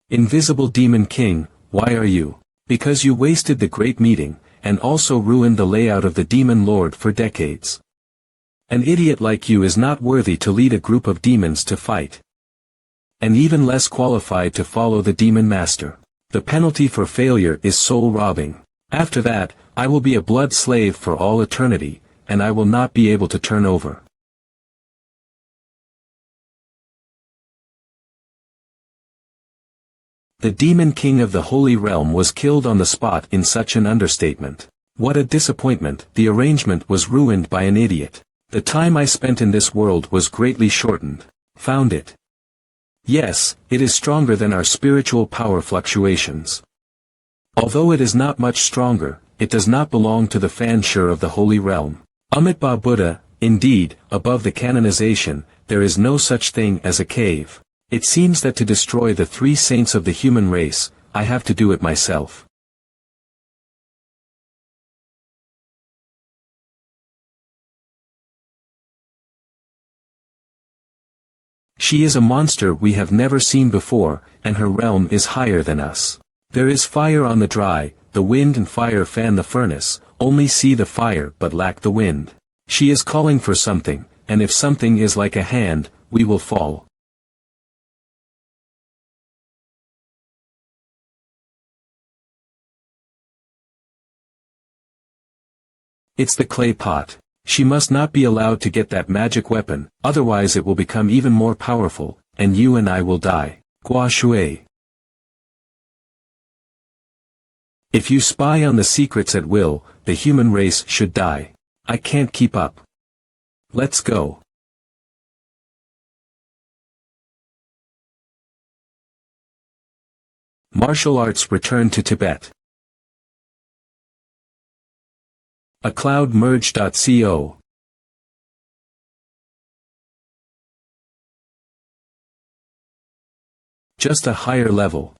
S1: Invisible Demon King, why are you? Because you wasted the great meeting, and also ruined the layout of the Demon Lord for decades. An idiot like you is not worthy to lead a group of demons to fight. And even less qualified to follow the Demon Master. The penalty for failure is soul robbing. After that, I will be a blood slave for all eternity, and I will not be able to turn over. The Demon King of the Holy Realm was killed on the spot in such an understatement. What a disappointment! The arrangement was ruined by an idiot. The time I spent in this world was greatly shortened. Found it. Yes, it is stronger than our spiritual power fluctuations. Although it is not much stronger, it does not belong to the fansure of the Holy Realm. Amitabha Buddha, indeed, above the canonization, there is no such thing as a cave. It seems that to destroy the 3 saints of the human race, I have to do it myself. She is a monster we have never seen before, and her realm is higher than us. There is fire on the dry, the wind and fire fan the furnace, only see the fire but lack the wind. She is calling for something, and if something is like a hand, we will fall. It's the clay pot. She must not be allowed to get that magic weapon, otherwise it will become even more powerful, and you and I will die. Gua Shui. If you spy on the secrets at will, the human race should die. I can't keep up. Let's go. Martial arts return to Tibet. A cloud merge.co. Just a higher level.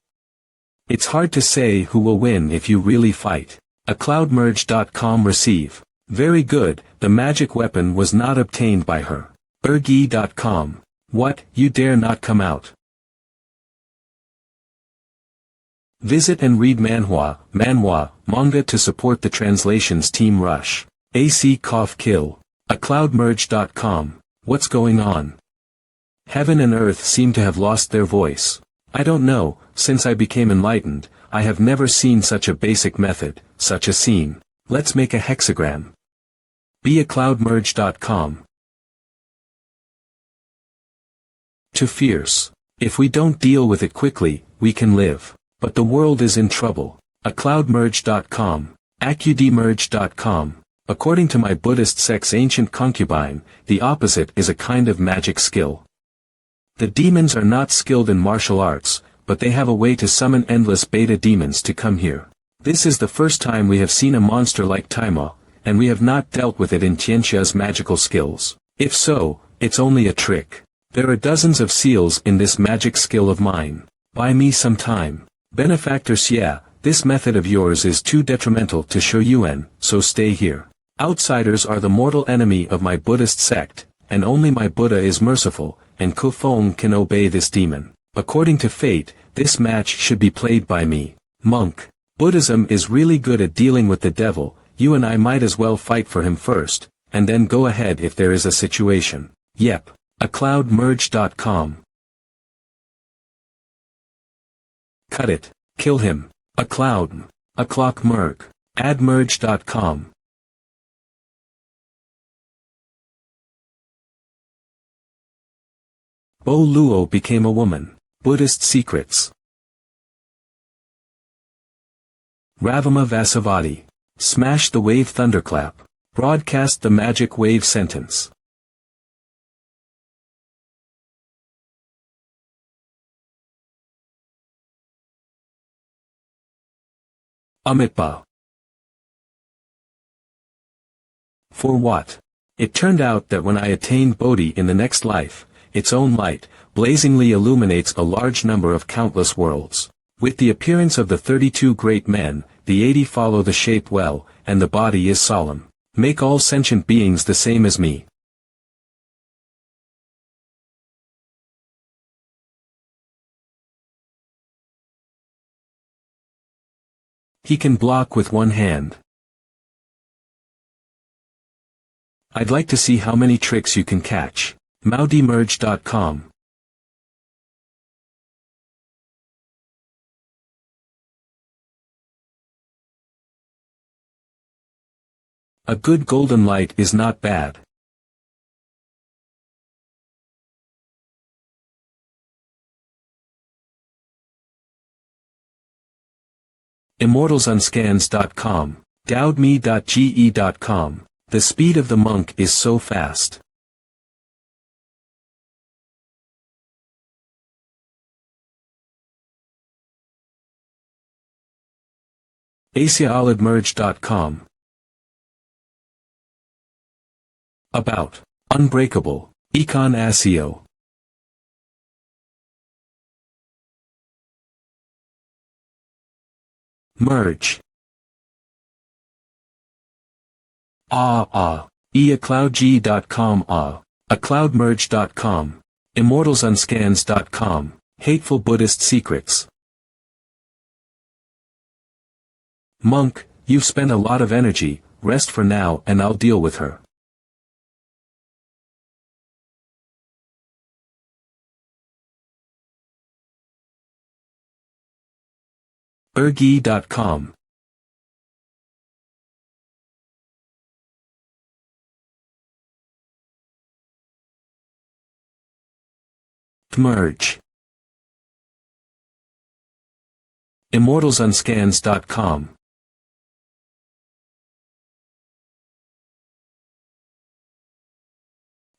S1: It's hard to say who will win if you really fight. A cloudmerge.com receive. Very good, the magic weapon was not obtained by her. Ergi.com. What, you dare not come out. Visit and read MANHWA, manga to support the translations Team Rush. AC Cough Kill. A cloudmerge.com. What's going on? Heaven and earth seem to have lost their voice. I don't know, since I became enlightened, I have never seen such a basic method, such a scene. Let's make a hexagram. Be a cloudmerge.com. Too fierce. If we don't deal with it quickly, we can live. But the world is in trouble. A cloudmerge.com. AcuDmerge.com. According to my Buddhist sect's ancient concubine, the opposite is a kind of magic skill. The demons are not skilled in martial arts, but they have a way to summon endless beta demons to come here. This is the first time we have seen a monster like Taima, and we have not dealt with it in Tianxia's magical skills. If so, it's only a trick. There are dozens of seals in this magic skill of mine. Buy me some time. Benefactor Xia, this method of yours is too detrimental to Shouyuan, so stay here. Outsiders are the mortal enemy of my Buddhist sect, and only my Buddha is merciful, and Kufeng can obey this demon. According to fate, this match should be played by me. Monk. Buddhism is really good at dealing with the devil, you and I might as well fight for him first, and then go ahead if there is a situation. Yep. A cloudmerge.com. Cut it. Kill him. A cloud. A clockmerg. Admerge.com. Bo Luo became a woman. Buddhist secrets. Ravama Vasavati. Smash the wave thunderclap. Broadcast the magic wave sentence. Amitabha. For what? It turned out that when I attained Bodhi in the next life, its own light, blazingly illuminates a large number of countless worlds. With the appearance of the 32 great men, the 80 follow the shape well, and the body is solemn. Make all sentient beings the same as me. He can block with one hand. I'd like to see how many tricks you can catch. MANHWA.com. A good golden light is not bad. Immortalsunscans.com. Doubtme.ge.com. The speed of the monk is so fast. AsiaOlidMerge.com. About. Unbreakable. Econ ASIO. Merge. eacloudg.com acloudmerge.com. Immortalsunscans.com. Hateful Buddhist Secrets. Monk, you've spent a lot of energy, rest for now and I'll deal with her. Ergi.com. Merge. Immortalsunscans.com.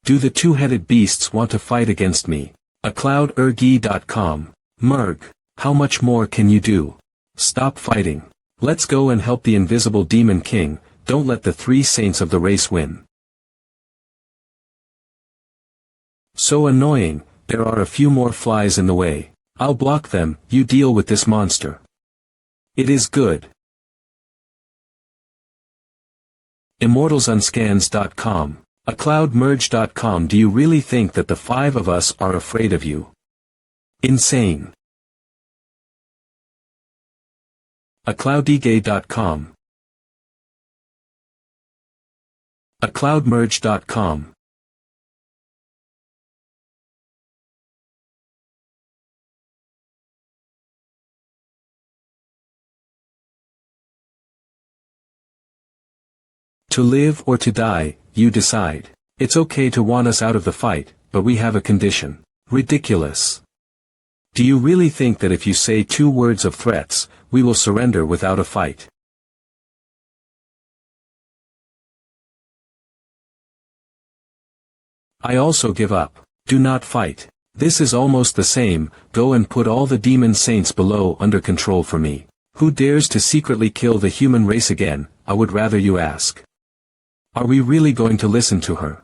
S1: Do the two-headed beasts want to fight against me? acloudergi.com. Merg. How much more can you do? Stop fighting. Let's go and help the invisible demon king, don't let the 3 saints of the race win. So annoying, there are a few more flies in the way. I'll block them, you deal with this monster. It is good. Immortalsunscans.com. acloudmerge.com. Do you really think that the 5 of us are afraid of you? Insane. acloudigay.com. acloudmerge.com. To live or to die, you decide. It's okay to want us out of the fight, but we have a condition. Ridiculous. Do you really think that if you say 2 words of threats, we will surrender without a fight? I also give up. Do not fight. This is almost the same, go and put all the demon saints below under control for me. Who dares to secretly kill the human race again, I would rather you ask. Are we really going to listen to her?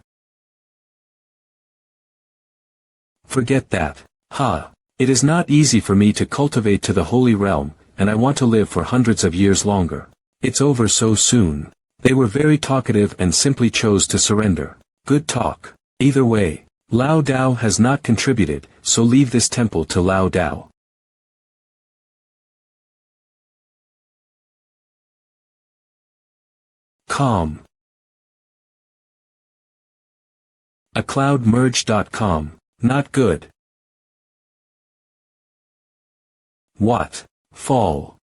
S1: Forget that. Ha! It is not easy for me to cultivate to the holy realm, and I want to live for hundreds of years longer. It's over so soon. They were very talkative and simply chose to surrender. Good talk. Either way, Lao Dao has not contributed, so leave this temple to Lao Dao. Calm. acloudmerge.com. Not good. What? Fall.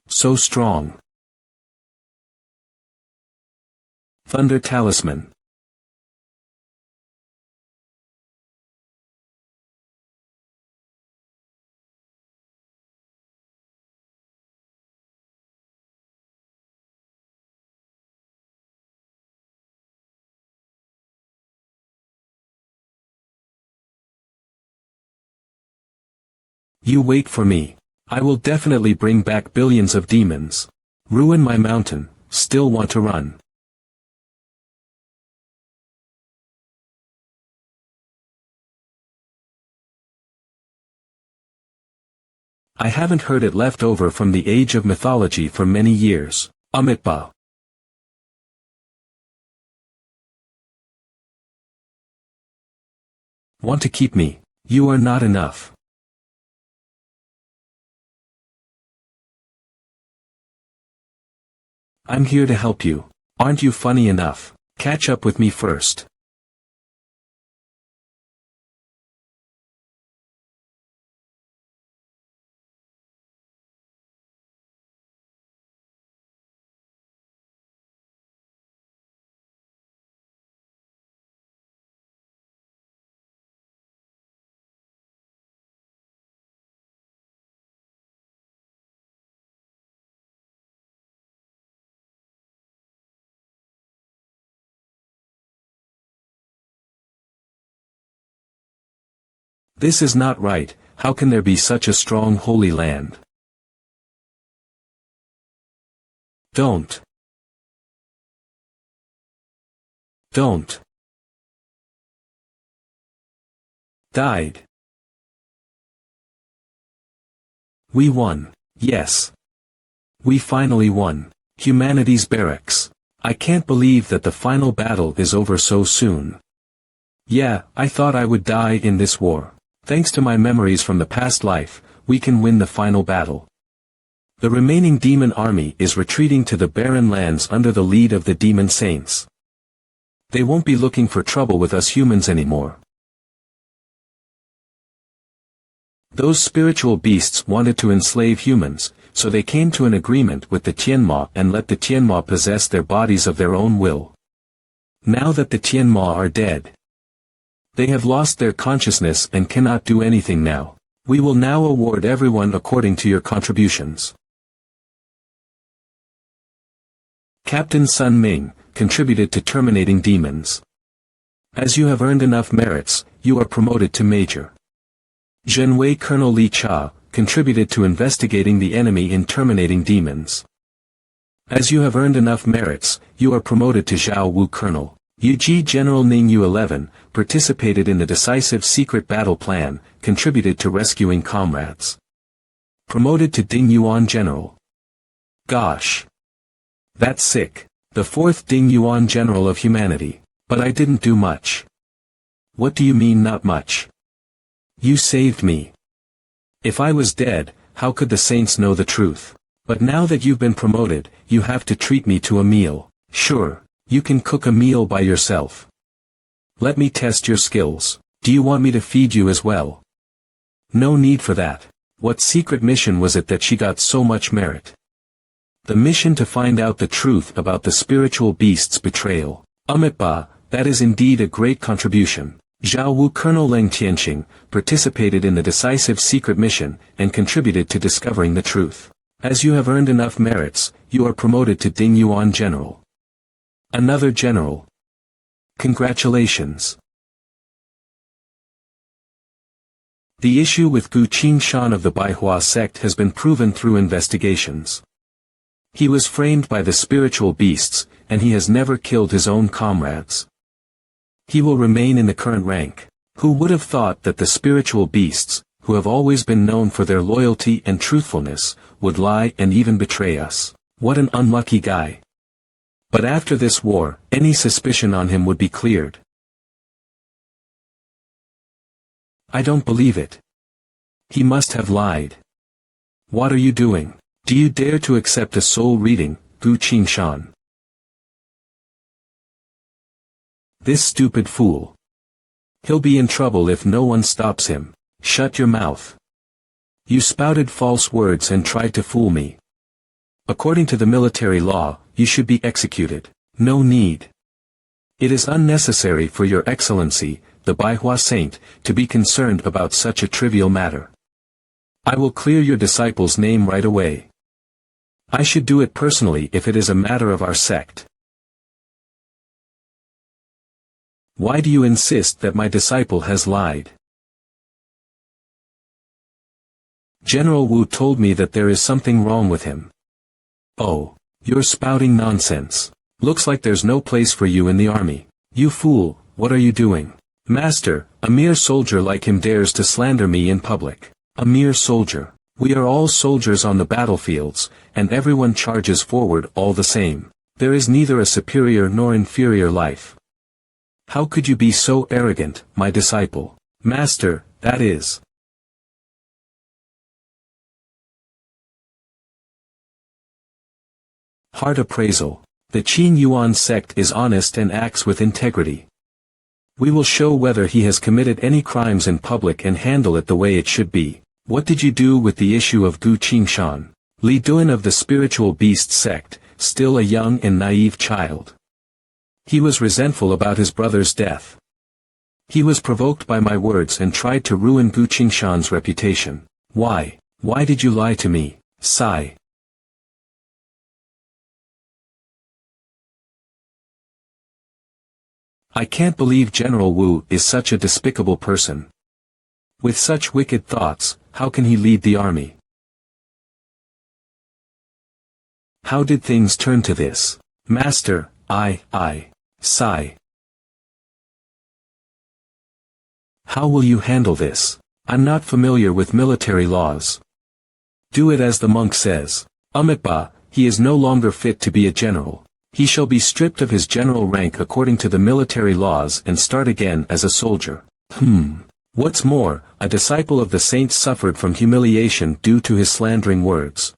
S1: So strong. Thunder Talisman. You wait for me. I will definitely bring back billions of demons. Ruin my mountain, still want to run. I haven't heard it left over from the age of mythology for many years. Amitba. Want to keep me? You are not enough. I'm here to help you. Aren't you funny enough? Catch up with me first. This is not right. How can there be such a strong holy land? Don't. Don't. Died. We won. Yes. We finally won. Humanity's barracks. I can't believe that the final battle is over so soon. Yeah, I thought I would die in this war. Thanks to my memories from the past life, we can win the final battle. The remaining demon army is retreating to the barren lands under the lead of the demon saints. They won't be looking for trouble with us humans anymore. Those spiritual beasts wanted to enslave humans, so they came to an agreement with the Tianma and let the Tianma possess their bodies of their own will. Now that the Tianma are dead, they have lost their consciousness and cannot do anything now. We will now award everyone according to your contributions. Captain Sun Ming contributed to terminating demons. As you have earned enough merits, you are promoted to Major. Zhenwei Colonel Li Cha contributed to investigating the enemy in terminating demons. As you have earned enough merits, you are promoted to Zhao Wu Colonel. Yuji General Ning Yu-11, participated in the decisive secret battle plan, contributed to rescuing comrades. Promoted to Ding Yuan General. Gosh. That's sick. The 4th Ding Yuan General of Humanity. But I didn't do much. What do you mean not much? You saved me. If I was dead, how could the saints know the truth? But now that you've been promoted, you have to treat me to a meal. Sure. You can cook a meal by yourself. Let me test your skills. Do you want me to feed you as well? No need for that. What secret mission was it that she got so much merit? The mission to find out the truth about the spiritual beast's betrayal. Amitba, that is indeed a great contribution. Zhao Wu Colonel Leng Tianqing participated in the decisive secret mission and contributed to discovering the truth. As you have earned enough merits, you are promoted to Ding Yuan General. Another general. Congratulations. The issue with Gu Qingshan of the Baihua sect has been proven through investigations. He was framed by the spiritual beasts, and he has never killed his own comrades. He will remain in the current rank. Who would have thought that the spiritual beasts, who have always been known for their loyalty and truthfulness, would lie and even betray us? What an unlucky guy. But after this war, any suspicion on him would be cleared. I don't believe it. He must have lied. What are you doing? Do you dare to accept a soul reading, Gu Qingshan? This stupid fool. He'll be in trouble if no one stops him. Shut your mouth. You spouted false words and tried to fool me. According to the military law, you should be executed. No need. It is unnecessary for your excellency, the Baihua saint, to be concerned about such a trivial matter. I will clear your disciple's name right away. I should do it personally if it is a matter of our sect. Why do you insist that my disciple has lied? General Wu told me that there is something wrong with him. Oh, you're spouting nonsense. Looks like there's no place for you in the army. You fool, what are you doing? Master, a mere soldier like him dares to slander me in public. A mere soldier. We are all soldiers on the battlefields, and everyone charges forward all the same. There is neither a superior nor inferior life. How could you be so arrogant, my disciple? Master, that is. Heart appraisal. The Qin Yuan sect is honest and acts with integrity. We will show whether he has committed any crimes in public and handle it the way it should be. What did you do with the issue of Gu Qingshan? Li Duan of the spiritual beast sect, still a young and naive child. He was resentful about his brother's death. He was provoked by my words and tried to ruin Gu Qingshan's reputation. Why? Why did you lie to me? Sigh. I can't believe General Wu is such a despicable person. With such wicked thoughts, how can he lead the army? How did things turn to this? Master, sigh. How will you handle this? I'm not familiar with military laws. Do it as the monk says. Umitba, he is no longer fit to be a general. He shall be stripped of his general rank according to the military laws and start again as a soldier. What's more, a disciple of the saints suffered from humiliation due to his slandering words.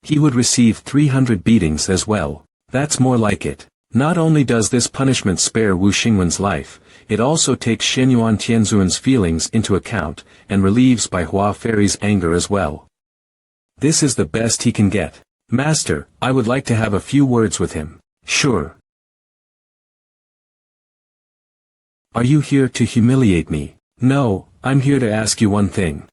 S1: He would receive 300 beatings as well. That's more like it. Not only does this punishment spare Wu Xingwen's life, it also takes Shenyuan Tianzuan's feelings into account, and relieves Bai Hua Fairy's anger as well. This is the best he can get. Master, I would like to have a few words with him. Sure. Are you here to humiliate me? No, I'm here to ask you one thing.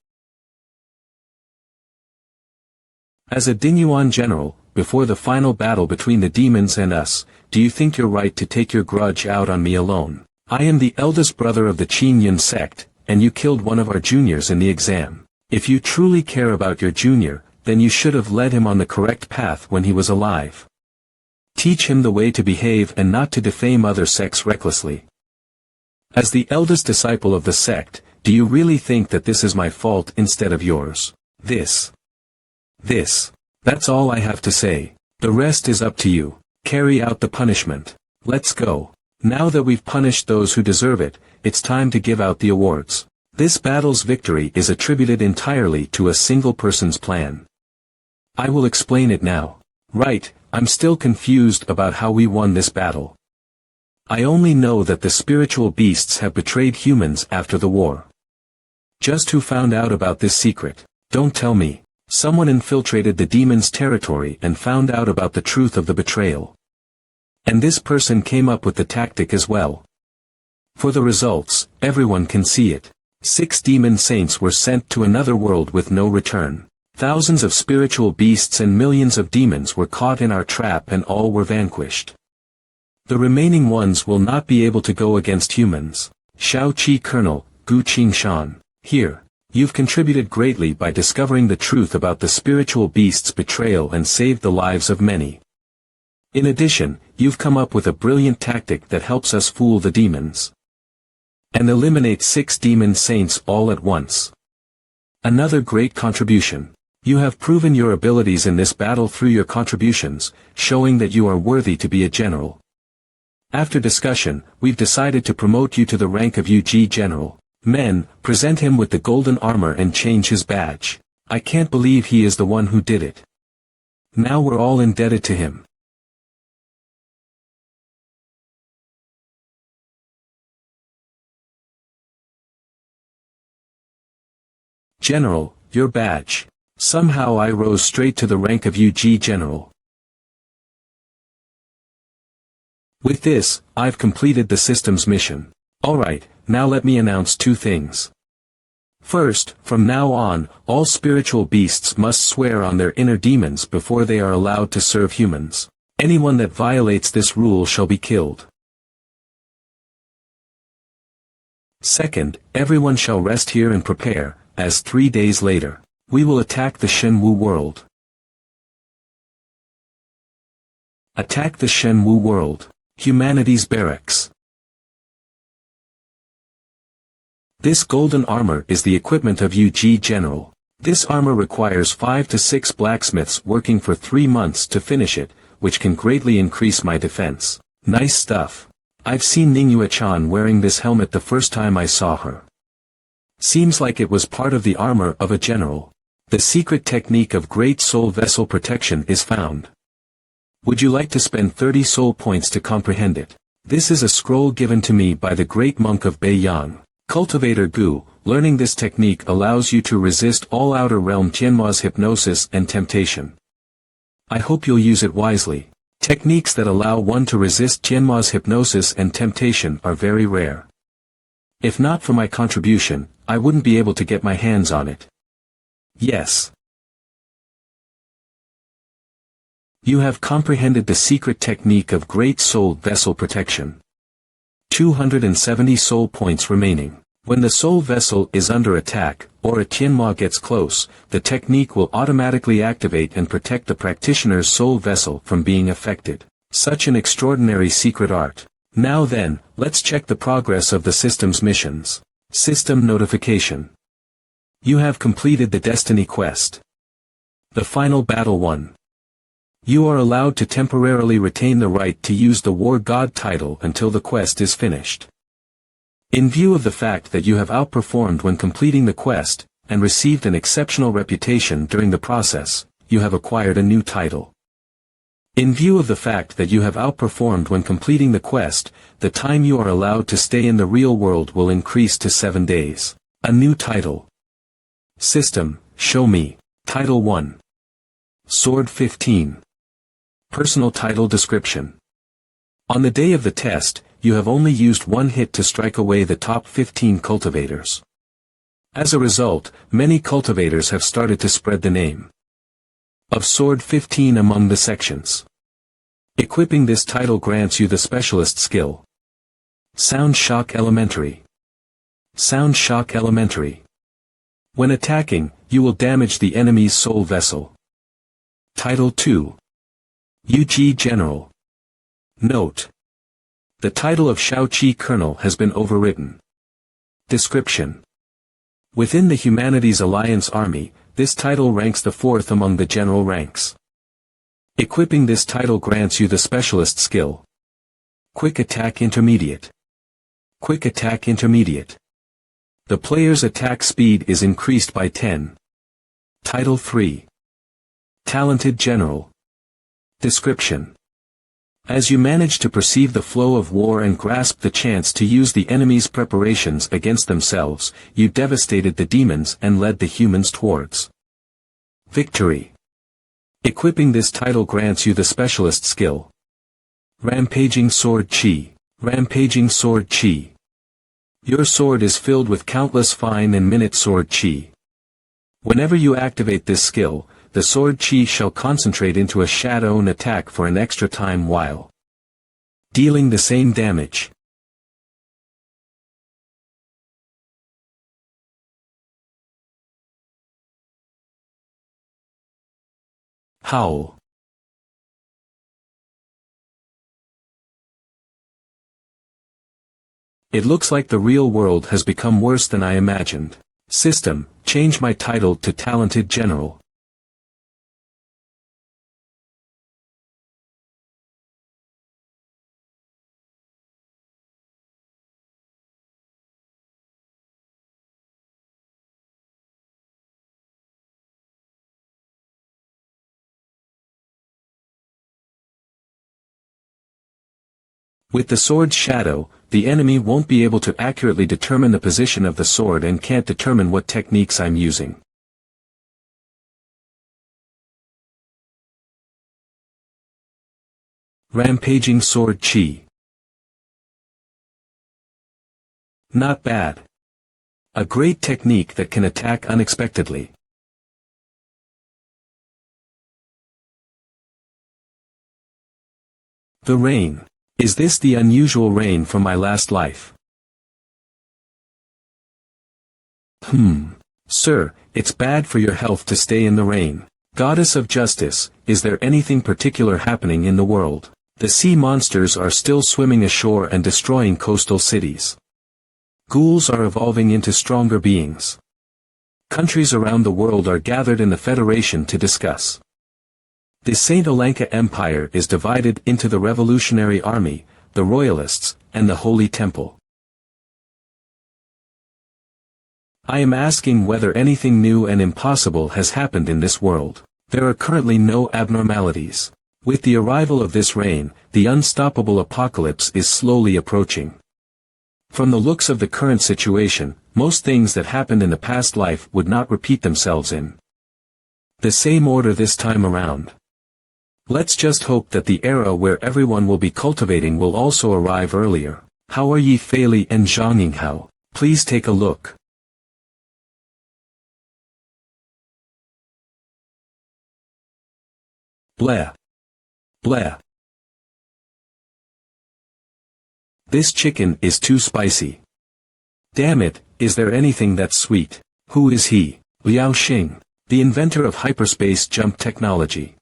S1: As a Dinyuan general, before the final battle between the demons and us, do you think you're right to take your grudge out on me alone? I am the eldest brother of the Qin Yun sect, and you killed one of our juniors in the exam. If you truly care about your junior, then you should have led him on the correct path when he was alive. Teach him the way to behave and not to defame other sects recklessly. As the eldest disciple of the sect, do you really think that this is my fault instead of yours? This. That's all I have to say. The rest is up to you. Carry out the punishment. Let's go. Now that we've punished those who deserve it, it's time to give out the awards. This battle's victory is attributed entirely to a single person's plan. I will explain it now. Right, I'm still confused about how we won this battle. I only know that the spiritual beasts have betrayed humans after the war. Just who found out about this secret? Don't tell me. Someone infiltrated the demon's territory and found out about the truth of the betrayal. And this person came up with the tactic as well. For the results, everyone can see it. 6 demon saints were sent to another world with no return. Thousands of spiritual beasts and millions of demons were caught in our trap and all were vanquished. The remaining ones will not be able to go against humans. Shao Qi Colonel, Gu Qingshan. Here. You've contributed greatly by discovering the truth about the spiritual beast's betrayal and saved the lives of many. In addition, you've come up with a brilliant tactic that helps us fool the demons. And eliminate 6 demon saints all at once. Another great contribution. You have proven your abilities in this battle through your contributions, showing that you are worthy to be a general. After discussion, we've decided to promote you to the rank of UG General. Men, present him with the golden armor and change his badge. I can't believe he is the one who did it. Now we're all indebted to him. General, your badge. Somehow I rose straight to the rank of UG General. With this, I've completed the system's mission. Alright, now let me announce 2 things. First, from now on, all spiritual beasts must swear on their inner demons before they are allowed to serve humans. Anyone that violates this rule shall be killed. Second, everyone shall rest here and prepare, as 3 days later, We will attack the Shenwu world. Attack the Shenwu world. Humanity's barracks. This golden armor is the equipment of UG General. This armor requires 5 to 6 blacksmiths working for 3 months to finish it, which can greatly increase my defense. Nice stuff. I've seen Manhwa-chan wearing this helmet the first time I saw her. Seems like it was part of the armor of a general. The secret technique of Great Soul Vessel Protection is found. Would you like to spend 30 soul points to comprehend it? This is a scroll given to me by the great monk of Beiyang. Cultivator Gu. Learning this technique allows you to resist all outer realm Tianma's hypnosis and temptation. I hope you'll use it wisely. Techniques that allow one to resist Tianma's hypnosis and temptation are very rare. If not for my contribution, I wouldn't be able to get my hands on it. Yes. You have comprehended the secret technique of Great Soul Vessel Protection. 270 soul points remaining. When the soul vessel is under attack, or a Tianma gets close, the technique will automatically activate and protect the practitioner's soul vessel from being affected. Such an extraordinary secret art. Now then, let's check the progress of the system's missions. System notification. You have completed the Destiny quest. The final battle won. You are allowed to temporarily retain the right to use the War God title until the quest is finished. In view of the fact that you have outperformed when completing the quest, and received an exceptional reputation during the process, you have acquired a new title. In view of the fact that you have outperformed when completing the quest, the time you are allowed to stay in the real world will increase to 7 days. A new title. System, show me. Title 1. Sword 15. Personal title description. On the day of the test, you have only used 1 hit to strike away the top 15 cultivators. As a result, many cultivators have started to spread the name of Sword 15 among the sections. Equipping this title grants you the specialist skill. Sound Shock Elementary. Sound Shock Elementary. When attacking, you will damage the enemy's soul vessel. Title 2. UG General. Note. The title of Shaoqi Colonel has been overwritten. Description. Within the Humanities Alliance Army, this title ranks the 4th among the general ranks. Equipping this title grants you the specialist skill. Quick Attack Intermediate. Quick Attack Intermediate. The player's attack speed is increased by 10. Title 3. Talented General. Description. As you manage to perceive the flow of war and grasp the chance to use the enemy's preparations against themselves, you devastated the demons and led the humans towards victory. Equipping this title grants you the specialist skill. Rampaging Sword Chi. Rampaging Sword Chi. Your sword is filled with countless fine and minute sword chi. Whenever you activate this skill, the sword chi shall concentrate into a shadow and attack for an extra time while dealing the same damage. Howl. It looks like the real world has become worse than I imagined. System, change my title to Talented General. With the sword's shadow, the enemy won't be able to accurately determine the position of the sword and can't determine what techniques I'm using. Rampaging Sword Chi. Not bad. A great technique that can attack unexpectedly. The rain. Is this the unusual rain from my last life? Sir, it's bad for your health to stay in the rain. Goddess of Justice, is there anything particular happening in the world? The sea monsters are still swimming ashore and destroying coastal cities. Ghouls are evolving into stronger beings. Countries around the world are gathered in the Federation to discuss. The Saint Alanka Empire is divided into the Revolutionary Army, the Royalists, and the Holy Temple. I am asking whether anything new and impossible has happened in this world. There are currently no abnormalities. With the arrival of this reign, the unstoppable apocalypse is slowly approaching. From the looks of the current situation, most things that happened in the past life would not repeat themselves in the same order this time around. Let's just hope that the era where everyone will be cultivating will also arrive earlier. How are ye Fei Li and Zhang Yinghao? Please take a look. Bleh. Bleh. This chicken is too spicy. Damn it, is there anything that's sweet? Who is he? Liao Xing, the inventor of hyperspace jump technology.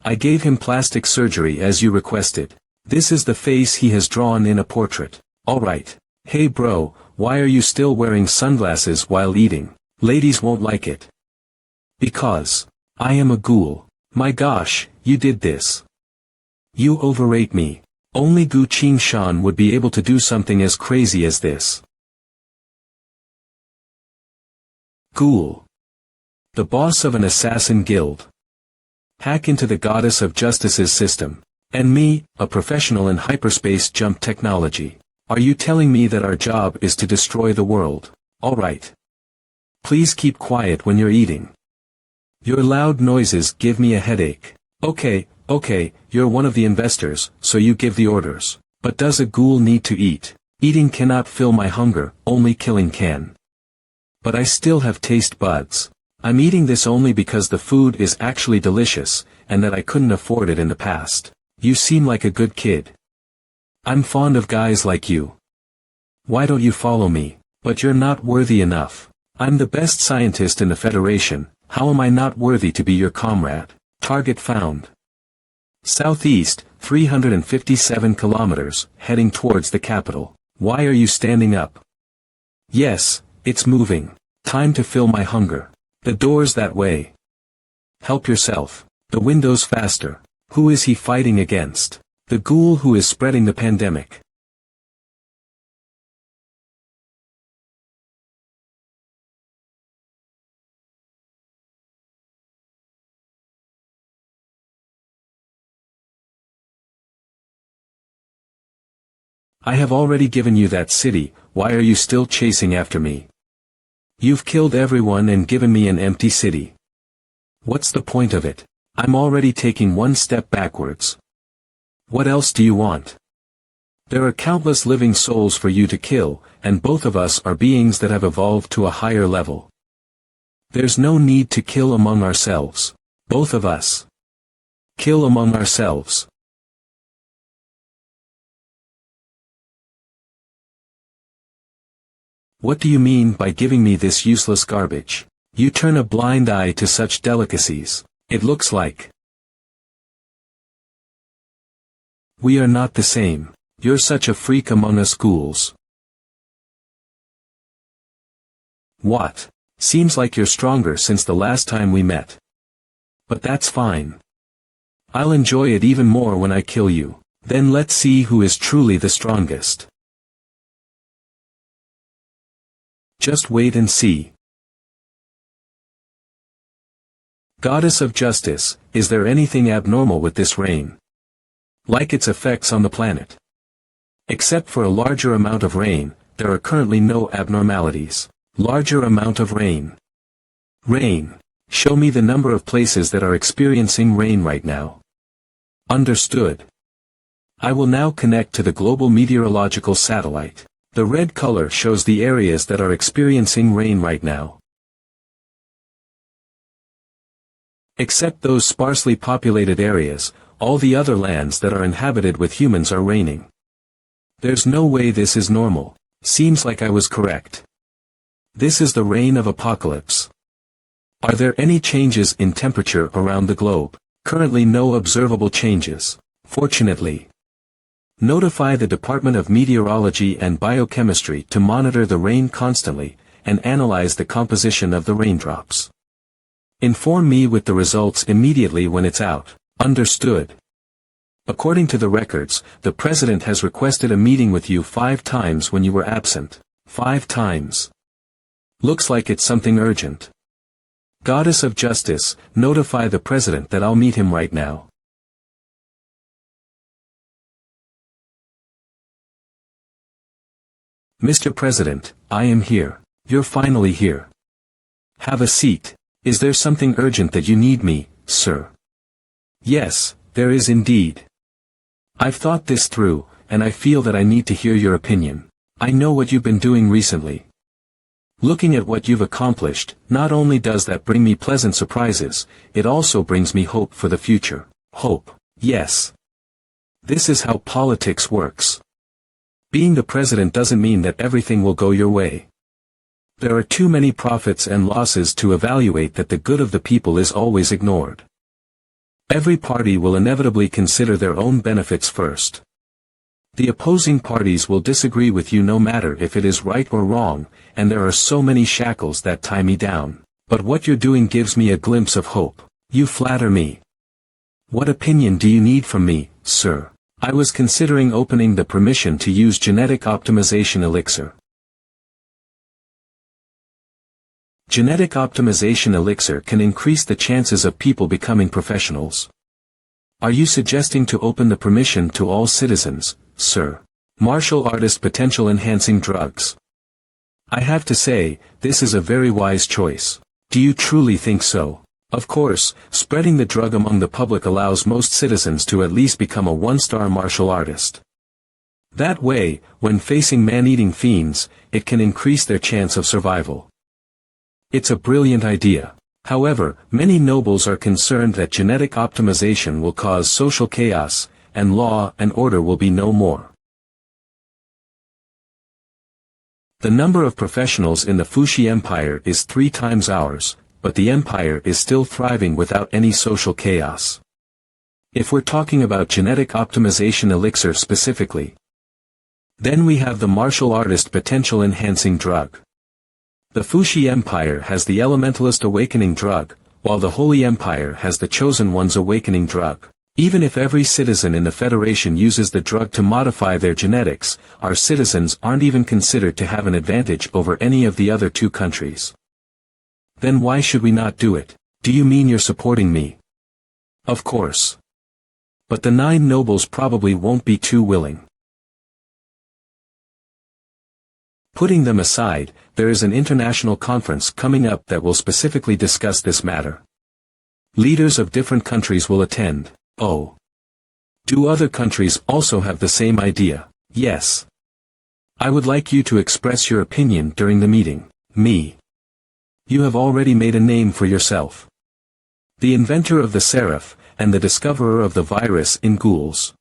S1: I gave him plastic surgery as you requested. This is the face he has drawn in a portrait. Alright. Hey bro, why are you still wearing sunglasses while eating? Ladies won't like it. Because I am a ghoul. My gosh, you did this. You overrate me. Only Gu Qingshan would be able to do something as crazy as this. Ghoul. The boss of an assassin guild. Hack into the Goddess of Justice's system. And me, a professional in hyperspace jump technology. Are you telling me that our job is to destroy the world? Alright. Please keep quiet when you're eating. Your loud noises give me a headache. Okay, you're one of the investors, so you give the orders. But does a ghoul need to eat? Eating cannot fill my hunger, only killing can. But I still have taste buds. I'm eating this only because the food is actually delicious, and that I couldn't afford it in the past. You seem like a good kid. I'm fond of guys like you. Why don't you follow me? But you're not worthy enough. I'm the best scientist in the Federation. How am I not worthy to be your comrade? Target found. Southeast, 357 kilometers, heading towards the capital. Why are you standing up? Yes, it's moving. Time to fill my hunger. The door's that way. Help yourself. The window's faster. Who is he fighting against? The ghoul who is spreading the pandemic. I have already given you that city, why are you still chasing after me? You've killed everyone and given me an empty city. What's the point of it? I'm already taking one step backwards. What else do you want? There are countless living souls for you to kill, and both of us are beings that have evolved to a higher level. There's no need to kill among ourselves. Both of us. Kill among ourselves. What do you mean by giving me this useless garbage? You turn a blind eye to such delicacies. It looks like we are not the same. You're such a freak among us ghouls. What? Seems like you're stronger since the last time we met. But that's fine. I'll enjoy it even more when I kill you. Then let's see who is truly the strongest. Just wait and see. Goddess of Justice, is there anything abnormal with this rain? Like its effects on the planet. Except for a larger amount of rain, there are currently no abnormalities. Larger amount of rain. Rain. Show me the number of places that are experiencing rain right now. Understood. I will now connect to the global meteorological satellite. The red color shows the areas that are experiencing rain right now. Except those sparsely populated areas, all the other lands that are inhabited with humans are raining. There's no way this is normal. Seems like I was correct. This is the reign of apocalypse. Are there any changes in temperature around the globe? Currently no observable changes. Fortunately. Notify the Department of Meteorology and Biochemistry to monitor the rain constantly, and analyze the composition of the raindrops. Inform me with the results immediately when it's out. Understood. According to the records, the President has requested a meeting with you 5 times when you were absent. 5 times. Looks like it's something urgent. Goddess of Justice, notify the President that I'll meet him right now. Mr. President, I am here. You're finally here. Have a seat. Is there something urgent that you need me, sir? Yes, there is indeed. I've thought this through, and I feel that I need to hear your opinion. I know what you've been doing recently. Looking at what you've accomplished, not only does that bring me pleasant surprises, it also brings me hope for the future. Hope, yes. This is how politics works. Being the president doesn't mean that everything will go your way. There are too many profits and losses to evaluate that the good of the people is always ignored. Every party will inevitably consider their own benefits first. The opposing parties will disagree with you no matter if it is right or wrong, and there are so many shackles that tie me down. But what you're doing gives me a glimpse of hope. You flatter me. What opinion do you need from me, sir? I was considering opening the permission to use genetic optimization elixir. Genetic optimization elixir can increase the chances of people becoming professionals. Are you suggesting to open the permission to all citizens, sir? Martial artist potential enhancing drugs. I have to say, this is a very wise choice. Do you truly think so? Of course, spreading the drug among the public allows most citizens to at least become a 1-star martial artist. That way, when facing man-eating fiends, it can increase their chance of survival. It's a brilliant idea. However, many nobles are concerned that genetic optimization will cause social chaos, and law and order will be no more. The number of professionals in the Fuxi Empire is 3 times ours, but the empire is still thriving without any social chaos. If we're talking about genetic optimization elixir specifically, then we have the martial artist potential enhancing drug. The Fuxi Empire has the Elementalist Awakening drug, while the Holy Empire has the Chosen One's Awakening drug. Even if every citizen in the Federation uses the drug to modify their genetics, our citizens aren't even considered to have an advantage over any of the other 2 countries. Then why should we not do it? Do you mean you're supporting me? Of course. But the 9 nobles probably won't be too willing. Putting them aside, there is an international conference coming up that will specifically discuss this matter. Leaders of different countries will attend. Oh. Do other countries also have the same idea? Yes. I would like you to express your opinion during the meeting. Me. You have already made a name for yourself. The inventor of the Seraph, and the discoverer of the virus in ghouls.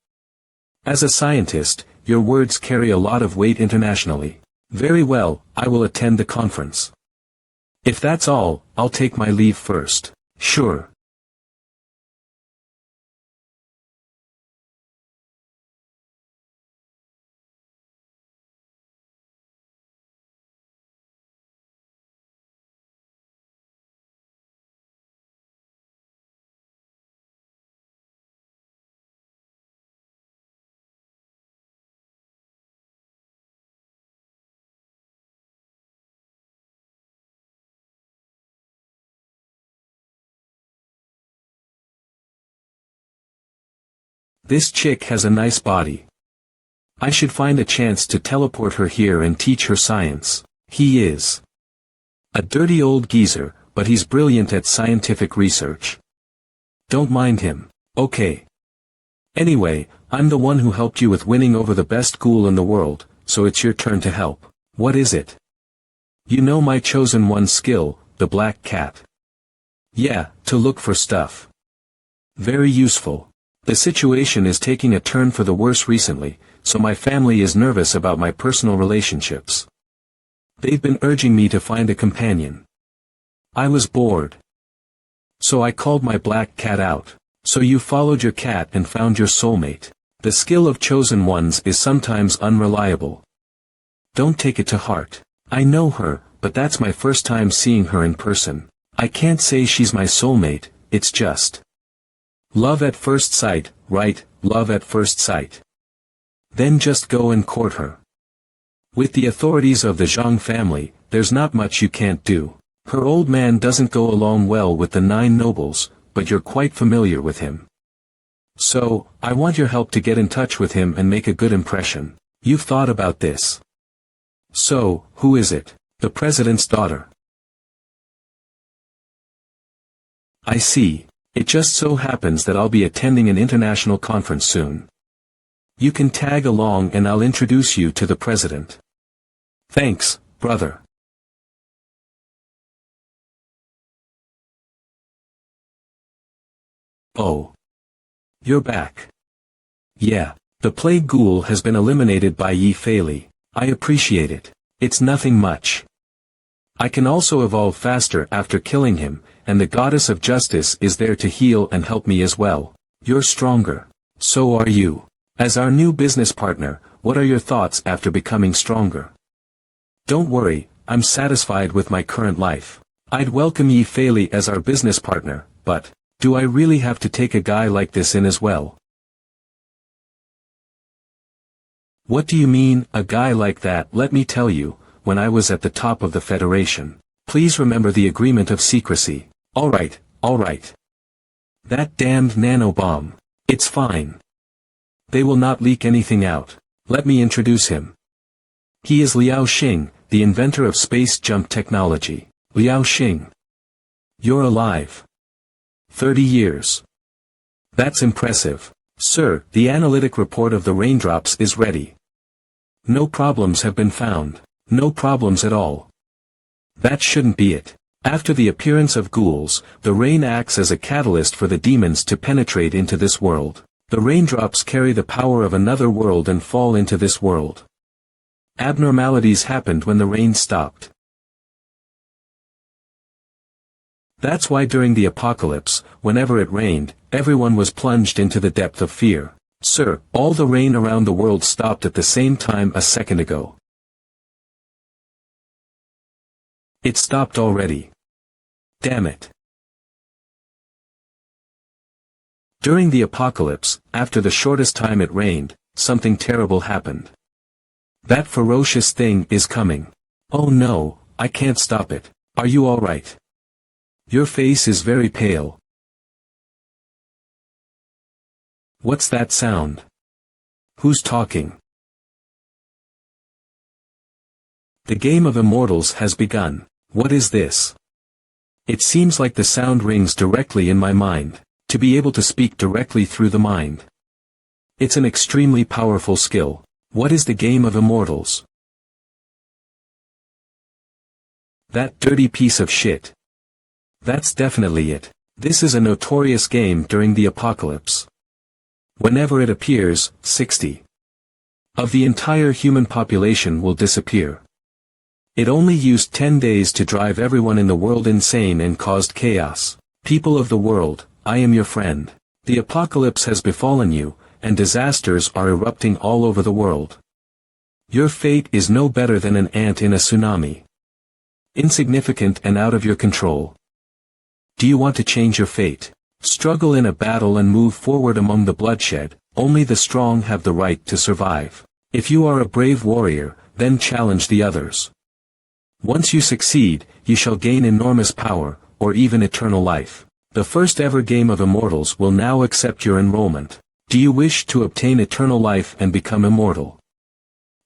S1: As a scientist, your words carry a lot of weight internationally. Very well, I will attend the conference. If that's all, I'll take my leave first. Sure. This chick has a nice body. I should find a chance to teleport her here and teach her science. He is a dirty old geezer, but he's brilliant at scientific research. Don't mind him. Okay. Anyway, I'm the one who helped you with winning over the best ghoul in the world, so it's your turn to help. What is it? You know my chosen one's skill, the black cat. Yeah, to look for stuff. Very useful. The situation is taking a turn for the worse recently, so my family is nervous about my personal relationships. They've been urging me to find a companion. I was bored. So I called my black cat out. So you followed your cat and found your soulmate. The skill of chosen ones is sometimes unreliable. Don't take it to heart. I know her, but that's my first time seeing her in person. I can't say she's my soulmate, it's just love at first sight, right? Love at first sight. Then just go and court her. With the authorities of the Zhang family, there's not much you can't do. Her old man doesn't go along well with the 9 nobles, but you're quite familiar with him. So, I want your help to get in touch with him and make a good impression. You've thought about this. So, who is it? The president's daughter. I see. It just so happens that I'll be attending an international conference soon. You can tag along and I'll introduce you to the president. Thanks, brother. Oh. You're back. Yeah, the plague ghoul has been eliminated by Yi Fei. I appreciate it. It's nothing much. I can also evolve faster after killing him, and the goddess of justice is there to heal and help me as well. You're stronger. So are you. As our new business partner, what are your thoughts after becoming stronger? Don't worry, I'm satisfied with my current life. I'd welcome Yi Fei as our business partner, but do I really have to take a guy like this in as well? What do you mean, a guy like that? Let me tell you, when I was at the top of the Federation. Please remember the agreement of secrecy. Alright. That damned nanobomb. It's fine. They will not leak anything out. Let me introduce him. He is Liao Xing, the inventor of space jump technology. Liao Xing. You're alive. 30 years. That's impressive. Sir, the analytic report of the raindrops is ready. No problems have been found. No problems at all. That shouldn't be it. After the appearance of ghouls, the rain acts as a catalyst for the demons to penetrate into this world. The raindrops carry the power of another world and fall into this world. Abnormalities happened when the rain stopped. That's why during the apocalypse, whenever it rained, everyone was plunged into the depth of fear. Sir, all the rain around the world stopped at the same time a second ago. It stopped already. Damn it. During the apocalypse, after the shortest time it rained, something terrible happened. That ferocious thing is coming. Oh no, I can't stop it. Are you alright? Your face is very pale. What's that sound? Who's talking? The game of immortals has begun. What is this? It seems like the sound rings directly in my mind. To be able to speak directly through the mind. It's an extremely powerful skill. What is the game of immortals? That dirty piece of shit. That's definitely it. This is a notorious game during the apocalypse. Whenever it appears, 60 of the entire human population will disappear. It only used 10 days to drive everyone in the world insane and caused chaos. People of the world, I am your friend. The apocalypse has befallen you, and disasters are erupting all over the world. Your fate is no better than an ant in a tsunami. Insignificant and out of your control. Do you want to change your fate? Struggle in a battle and move forward among the bloodshed. Only the strong have the right to survive. If you are a brave warrior, then challenge the others. Once you succeed, you shall gain enormous power, or even eternal life. The first ever game of immortals will now accept your enrollment. Do you wish to obtain eternal life and become immortal?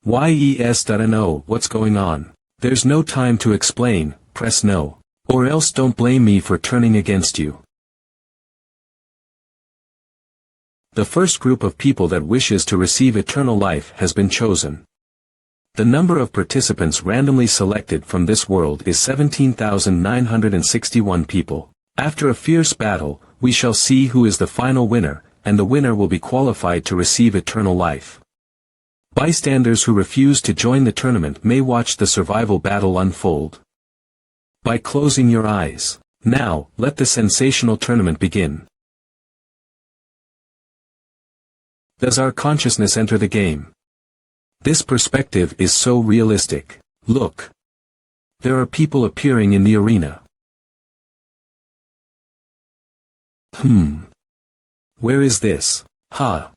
S1: Yes.No. What's going on? There's no time to explain, press no. Or else don't blame me for turning against you. The first group of people that wishes to receive eternal life has been chosen. The number of participants randomly selected from this world is 17,961 people. After a fierce battle, we shall see who is the final winner, and the winner will be qualified to receive eternal life. Bystanders who refuse to join the tournament may watch the survival battle unfold. By closing your eyes. Now, let the sensational tournament begin. Does our consciousness enter the game? This perspective is so realistic. Look. There are people appearing in the arena. Where is this? Ha.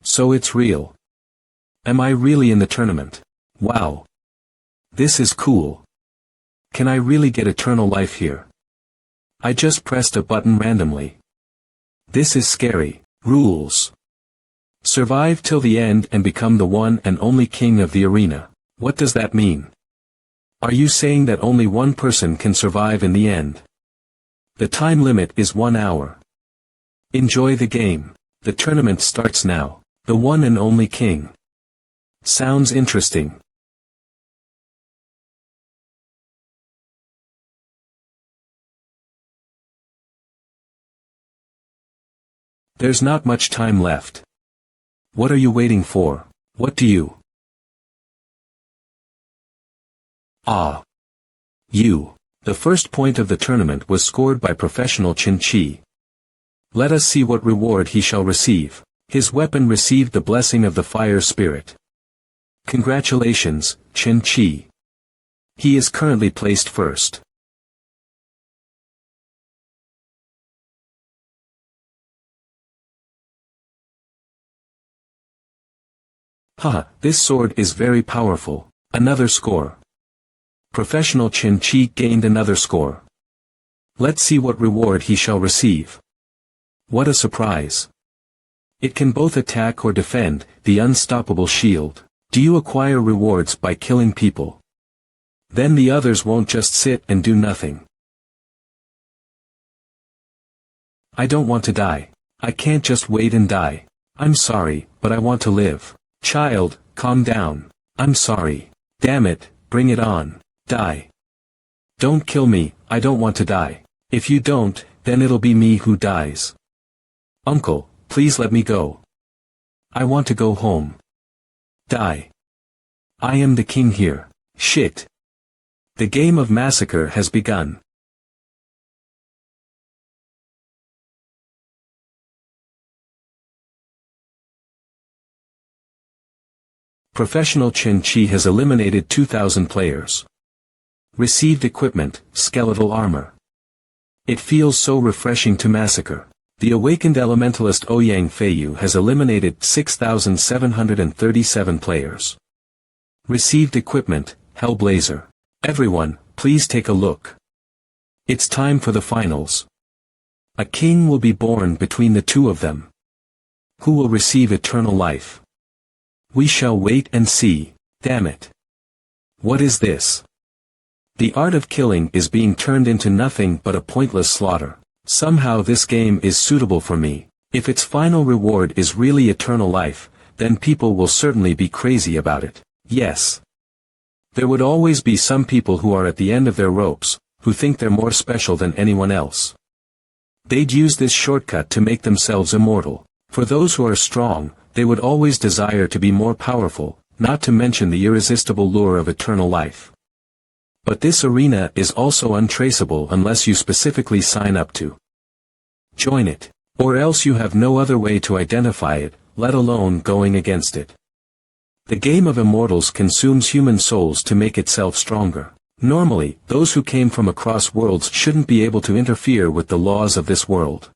S1: So it's real. Am I really in the tournament? Wow. This is cool. Can I really get eternal life here? I just pressed a button randomly. This is scary. Rules. Survive till the end and become the one and only king of the arena. What does that mean? Are you saying that only one person can survive in the end? The time limit is 1 hour. Enjoy the game. The tournament starts now. The one and only king. Sounds interesting. There's not much time left. What are you waiting for? What do you? You. The first point of the tournament was scored by professional Chen Chi. Let us see what reward he shall receive. His weapon received the blessing of the fire spirit. Congratulations, Chen Chi. He is currently placed first. This sword is very powerful. Another score. Professional Chen Chi gained another score. Let's see what reward he shall receive. What a surprise. It can both attack or defend, the unstoppable shield. Do you acquire rewards by killing people? Then the others won't just sit and do nothing. I don't want to die. I can't just wait and die. I'm sorry, but I want to live. Child, calm down. I'm sorry. Damn it, bring it on. Die. Don't kill me, I don't want to die. If you don't, then it'll be me who dies. Uncle, please let me go. I want to go home. Die. I am the king here. Shit. The game of massacre has begun. Professional Chen Chi has eliminated 2,000 players. Received equipment, skeletal armor. It feels so refreshing to massacre. The awakened elementalist Ouyang Feiyu has eliminated 6,737 players. Received equipment, Hellblazer. Everyone, please take a look. It's time for the finals. A king will be born between the two of them. Who will receive eternal life? We shall wait and see. Damn it. What is this? The art of killing is being turned into nothing but a pointless slaughter. Somehow this game is suitable for me. If its final reward is really eternal life, then people will certainly be crazy about it. Yes. There would always be some people who are at the end of their ropes, who think they're more special than anyone else. They'd use this shortcut to make themselves immortal. For those who are strong, they would always desire to be more powerful, not to mention the irresistible lure of eternal life. But this arena is also untraceable unless you specifically sign up to join it, or else you have no other way to identify it, let alone going against it. The game of immortals consumes human souls to make itself stronger. Normally, those who came from across worlds shouldn't be able to interfere with the laws of this world.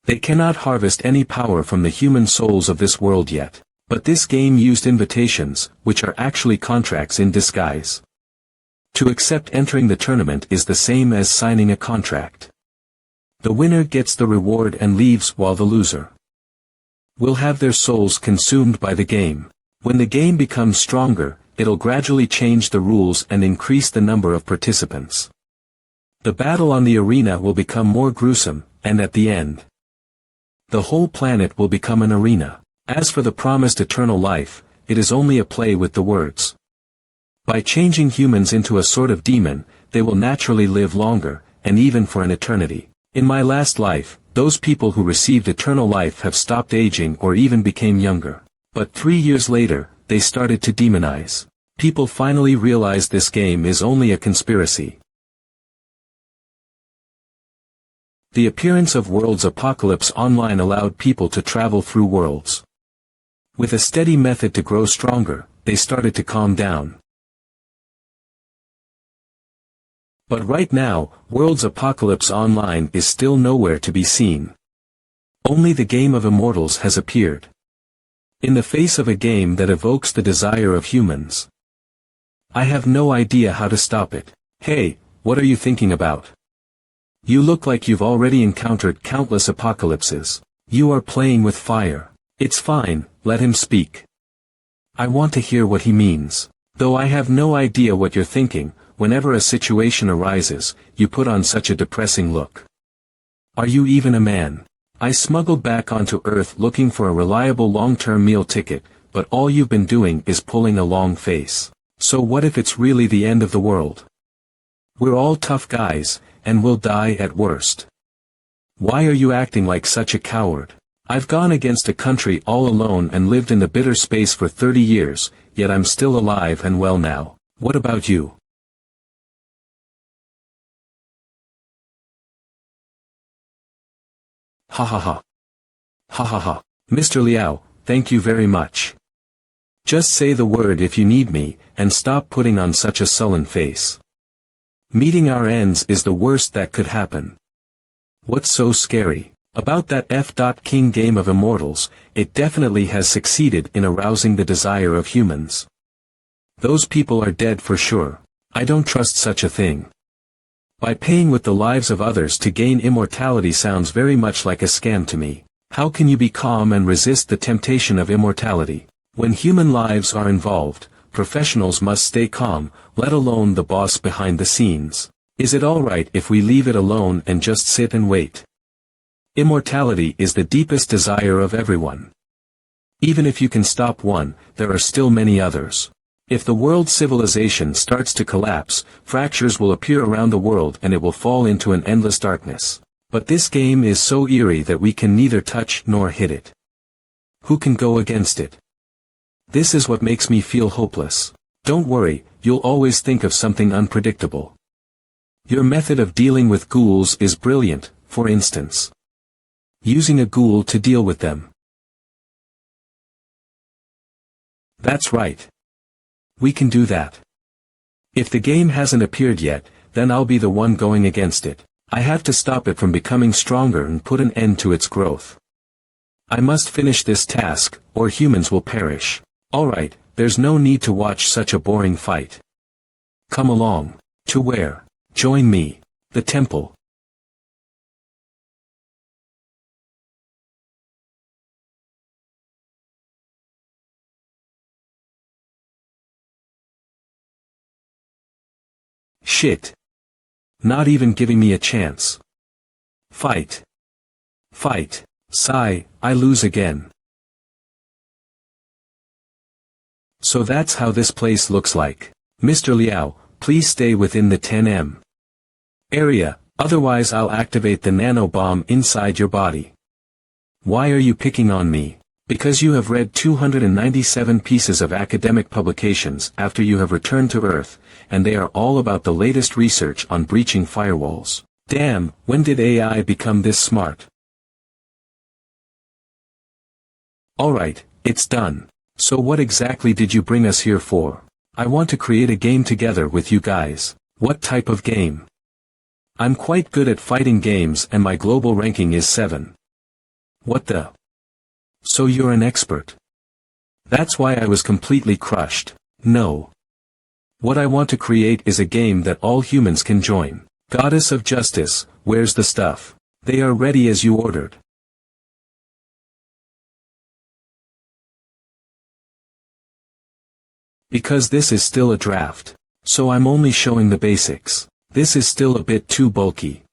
S1: They cannot harvest any power from the human souls of this world yet, but this game used invitations, which are actually contracts in disguise. To accept entering the tournament is the same as signing a contract. The winner gets the reward and leaves while the loser will have their souls consumed by the game. When the game becomes stronger, it'll gradually change the rules and increase the number of participants. The battle on the arena will become more gruesome, and at the end, the whole planet will become an arena. As for the promised eternal life, it is only a play with the words. By changing humans into a sort of demon, they will naturally live longer, and even for an eternity. In my last life, those people who received eternal life have stopped aging or even became younger. But 3 years later, they started to demonize. People finally realized this game is only a conspiracy. The appearance of Worlds Apocalypse Online allowed people to travel through worlds. With a steady method to grow stronger, they started to calm down. But right now, Worlds Apocalypse Online is still nowhere to be seen. Only the Game of Immortals has appeared. In the face of a game that evokes the desire of humans. I have no idea how to stop it. Hey, what are you thinking about? You look like you've already encountered countless apocalypses. You are playing with fire. It's fine, let him speak. I want to hear what he means. Though I have no idea what you're thinking, whenever a situation arises, you put on such a depressing look. Are you even a man? I smuggled back onto Earth looking for a reliable long-term meal ticket, but all you've been doing is pulling a long face. So what if it's really the end of the world? We're all tough guys, and we'll die at worst. Why are you acting like such a coward? I've gone against a country all alone and lived in the bitter space for 30 years, yet I'm still alive and well now. What about you? Ha ha ha. Ha ha ha. Mr. Liao, thank you very much. Just say the word if you need me, and stop putting on such a sullen face. Meeting our ends is the worst that could happen. What's so scary about that F.King Game of Immortals? It definitely has succeeded in arousing the desire of humans. Those people are dead for sure. I don't trust such a thing. By paying with the lives of others to gain immortality sounds very much like a scam to me. How can you be calm and resist the temptation of immortality? When human lives are involved, professionals must stay calm, let alone the boss behind the scenes. Is it alright if we leave it alone and just sit and wait? Immortality is the deepest desire of everyone. Even if you can stop one, there are still many others. If the world civilization starts to collapse, fractures will appear around the world and it will fall into an endless darkness. But this game is so eerie that we can neither touch nor hit it. Who can go against it? This is what makes me feel hopeless. Don't worry, you'll always think of something unpredictable. Your method of dealing with ghouls is brilliant, for instance. Using a ghoul to deal with them. That's right. We can do that. If the game hasn't appeared yet, then I'll be the one going against it. I have to stop it from becoming stronger and put an end to its growth. I must finish this task, or humans will perish. Alright, there's no need to watch such a boring fight. Come along. To where? Join me. The temple. Shit. Not even giving me a chance. Fight. Fight. Sigh, I lose again. So that's how this place looks like. Mr. Liao, please stay within the 10m area, otherwise I'll activate the nano bomb inside your body. Why are you picking on me? Because you have read 297 pieces of academic publications after you have returned to Earth, and they are all about the latest research on breaching firewalls. Damn, when did AI become this smart? Alright, it's done. So what exactly did you bring us here for? I want to create a game together with you guys. What type of game? I'm quite good at fighting games and my global ranking is 7. What the? So you're an expert. That's why I was completely crushed. No. What I want to create is a game that all humans can join. Goddess of Justice, where's the stuff? They are ready as you ordered. Because this is still a draft. So I'm only showing the basics. This is still a bit too bulky.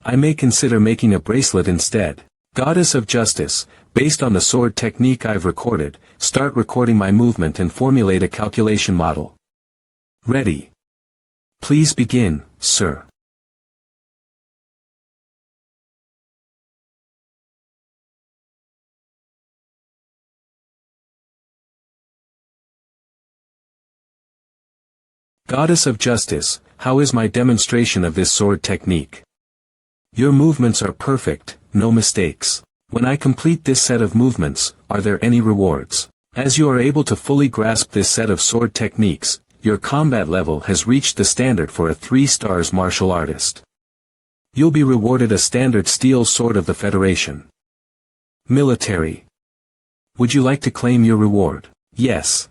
S1: I may consider making a bracelet instead. Goddess of Justice, based on the sword technique I've recorded, start recording my movement and formulate a calculation model. Ready. Please begin, sir. Goddess of Justice, how is my demonstration of this sword technique? Your movements are perfect, no mistakes. When I complete this set of movements, are there any rewards? As you are able to fully grasp this set of sword techniques, your combat level has reached the standard for a 3 stars martial artist. You'll be rewarded a standard steel sword of the Federation. Military. Would you like to claim your reward? Yes.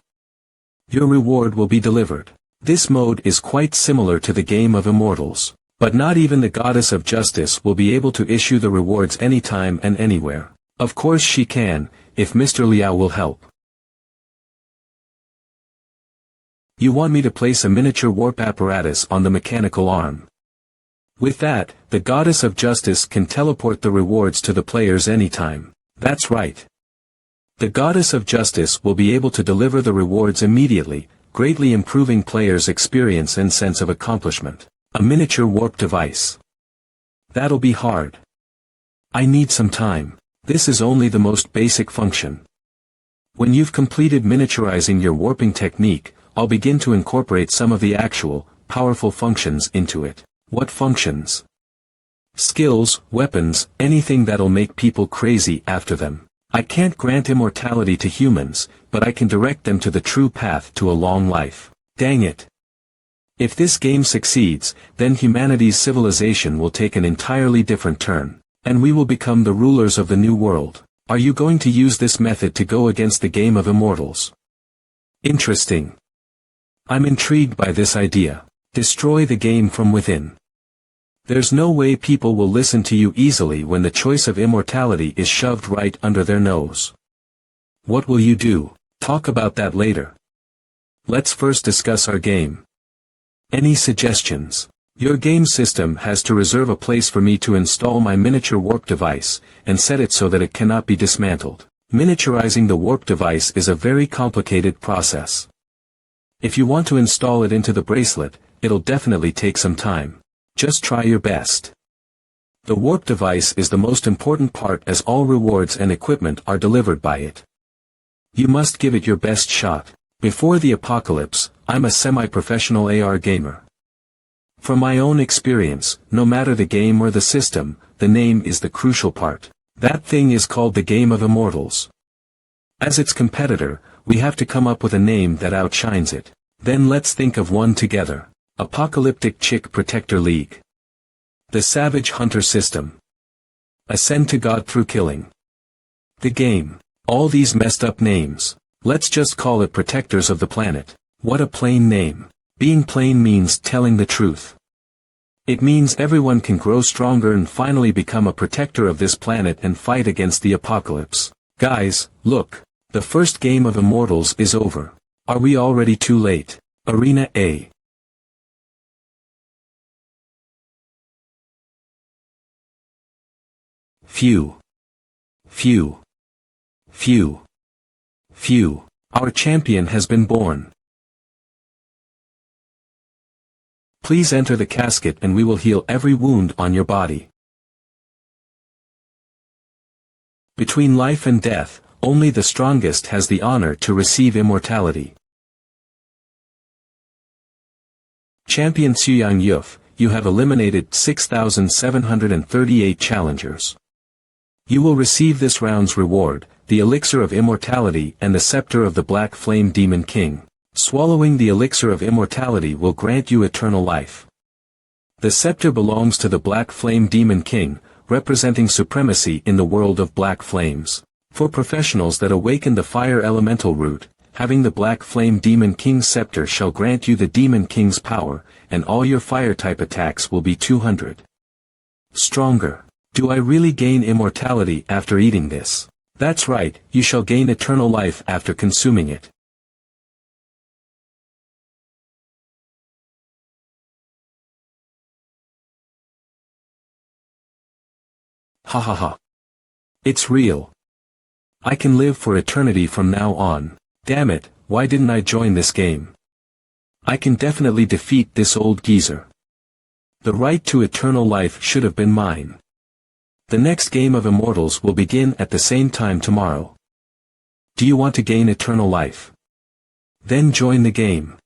S1: Your reward will be delivered. This mode is quite similar to the game of Immortals, but not even the Goddess of Justice will be able to issue the rewards anytime and anywhere. Of course she can, if Mr. Liao will help. You want me to place a miniature warp apparatus on the mechanical arm. With that, the Goddess of Justice can teleport the rewards to the players anytime. That's right. The Goddess of Justice will be able to deliver the rewards immediately, greatly improving players' experience and sense of accomplishment. A miniature warp device. That'll be hard. I need some time. This is only the most basic function. When you've completed miniaturizing your warping technique, I'll begin to incorporate some of the actual, powerful functions into it. What functions? Skills, weapons, anything that'll make people crazy after them. I can't grant immortality to humans, but I can direct them to the true path to a long life. Dang it. If this game succeeds, then humanity's civilization will take an entirely different turn, and we will become the rulers of the new world. Are you going to use this method to go against the game of Immortals? Interesting. I'm intrigued by this idea. Destroy the game from within. There's no way people will listen to you easily when the choice of immortality is shoved right under their nose. What will you do? Talk about that later. Let's first discuss our game. Any suggestions? Your game system has to reserve a place for me to install my miniature warp device, and set it so that it cannot be dismantled. Miniaturizing the warp device is a very complicated process. If you want to install it into the bracelet, it'll definitely take some time. Just try your best. The warp device is the most important part as all rewards and equipment are delivered by it. You must give it your best shot. Before the apocalypse, I'm a semi-professional AR gamer. From my own experience, no matter the game or the system, the name is the crucial part. That thing is called the game of Immortals. As its competitor, we have to come up with a name that outshines it. Then let's think of one together. Apocalyptic Chick Protector League. The Savage Hunter System. Ascend to God through killing. The game. All these messed up names. Let's just call it Protectors of the Planet. What a plain name. Being plain means telling the truth. It means everyone can grow stronger and finally become a protector of this planet and fight against the apocalypse. Guys, look. The first game of Immortals is over. Are we already too late? Arena A. Phew. Phew. Phew. Phew. Our champion has been born. Please enter the casket and we will heal every wound on your body. Between life and death, only the strongest has the honor to receive immortality. Champion Xuyang Yuf, you have eliminated 6,738 challengers. You will receive this round's reward, the Elixir of Immortality and the Scepter of the Black Flame Demon King. Swallowing the Elixir of Immortality will grant you eternal life. The scepter belongs to the Black Flame Demon King, representing supremacy in the world of black flames. For professionals that awaken the fire elemental root, having the Black Flame Demon King's scepter shall grant you the Demon King's power, and all your fire-type attacks will be 200. Stronger. Do I really gain immortality after eating this? That's right, you shall gain eternal life after consuming it. Ha ha ha. It's real. I can live for eternity from now on. Damn it, why didn't I join this game? I can definitely defeat this old geezer. The right to eternal life should have been mine. The next game of Immortals will begin at the same time tomorrow. Do you want to gain eternal life? Then join the game.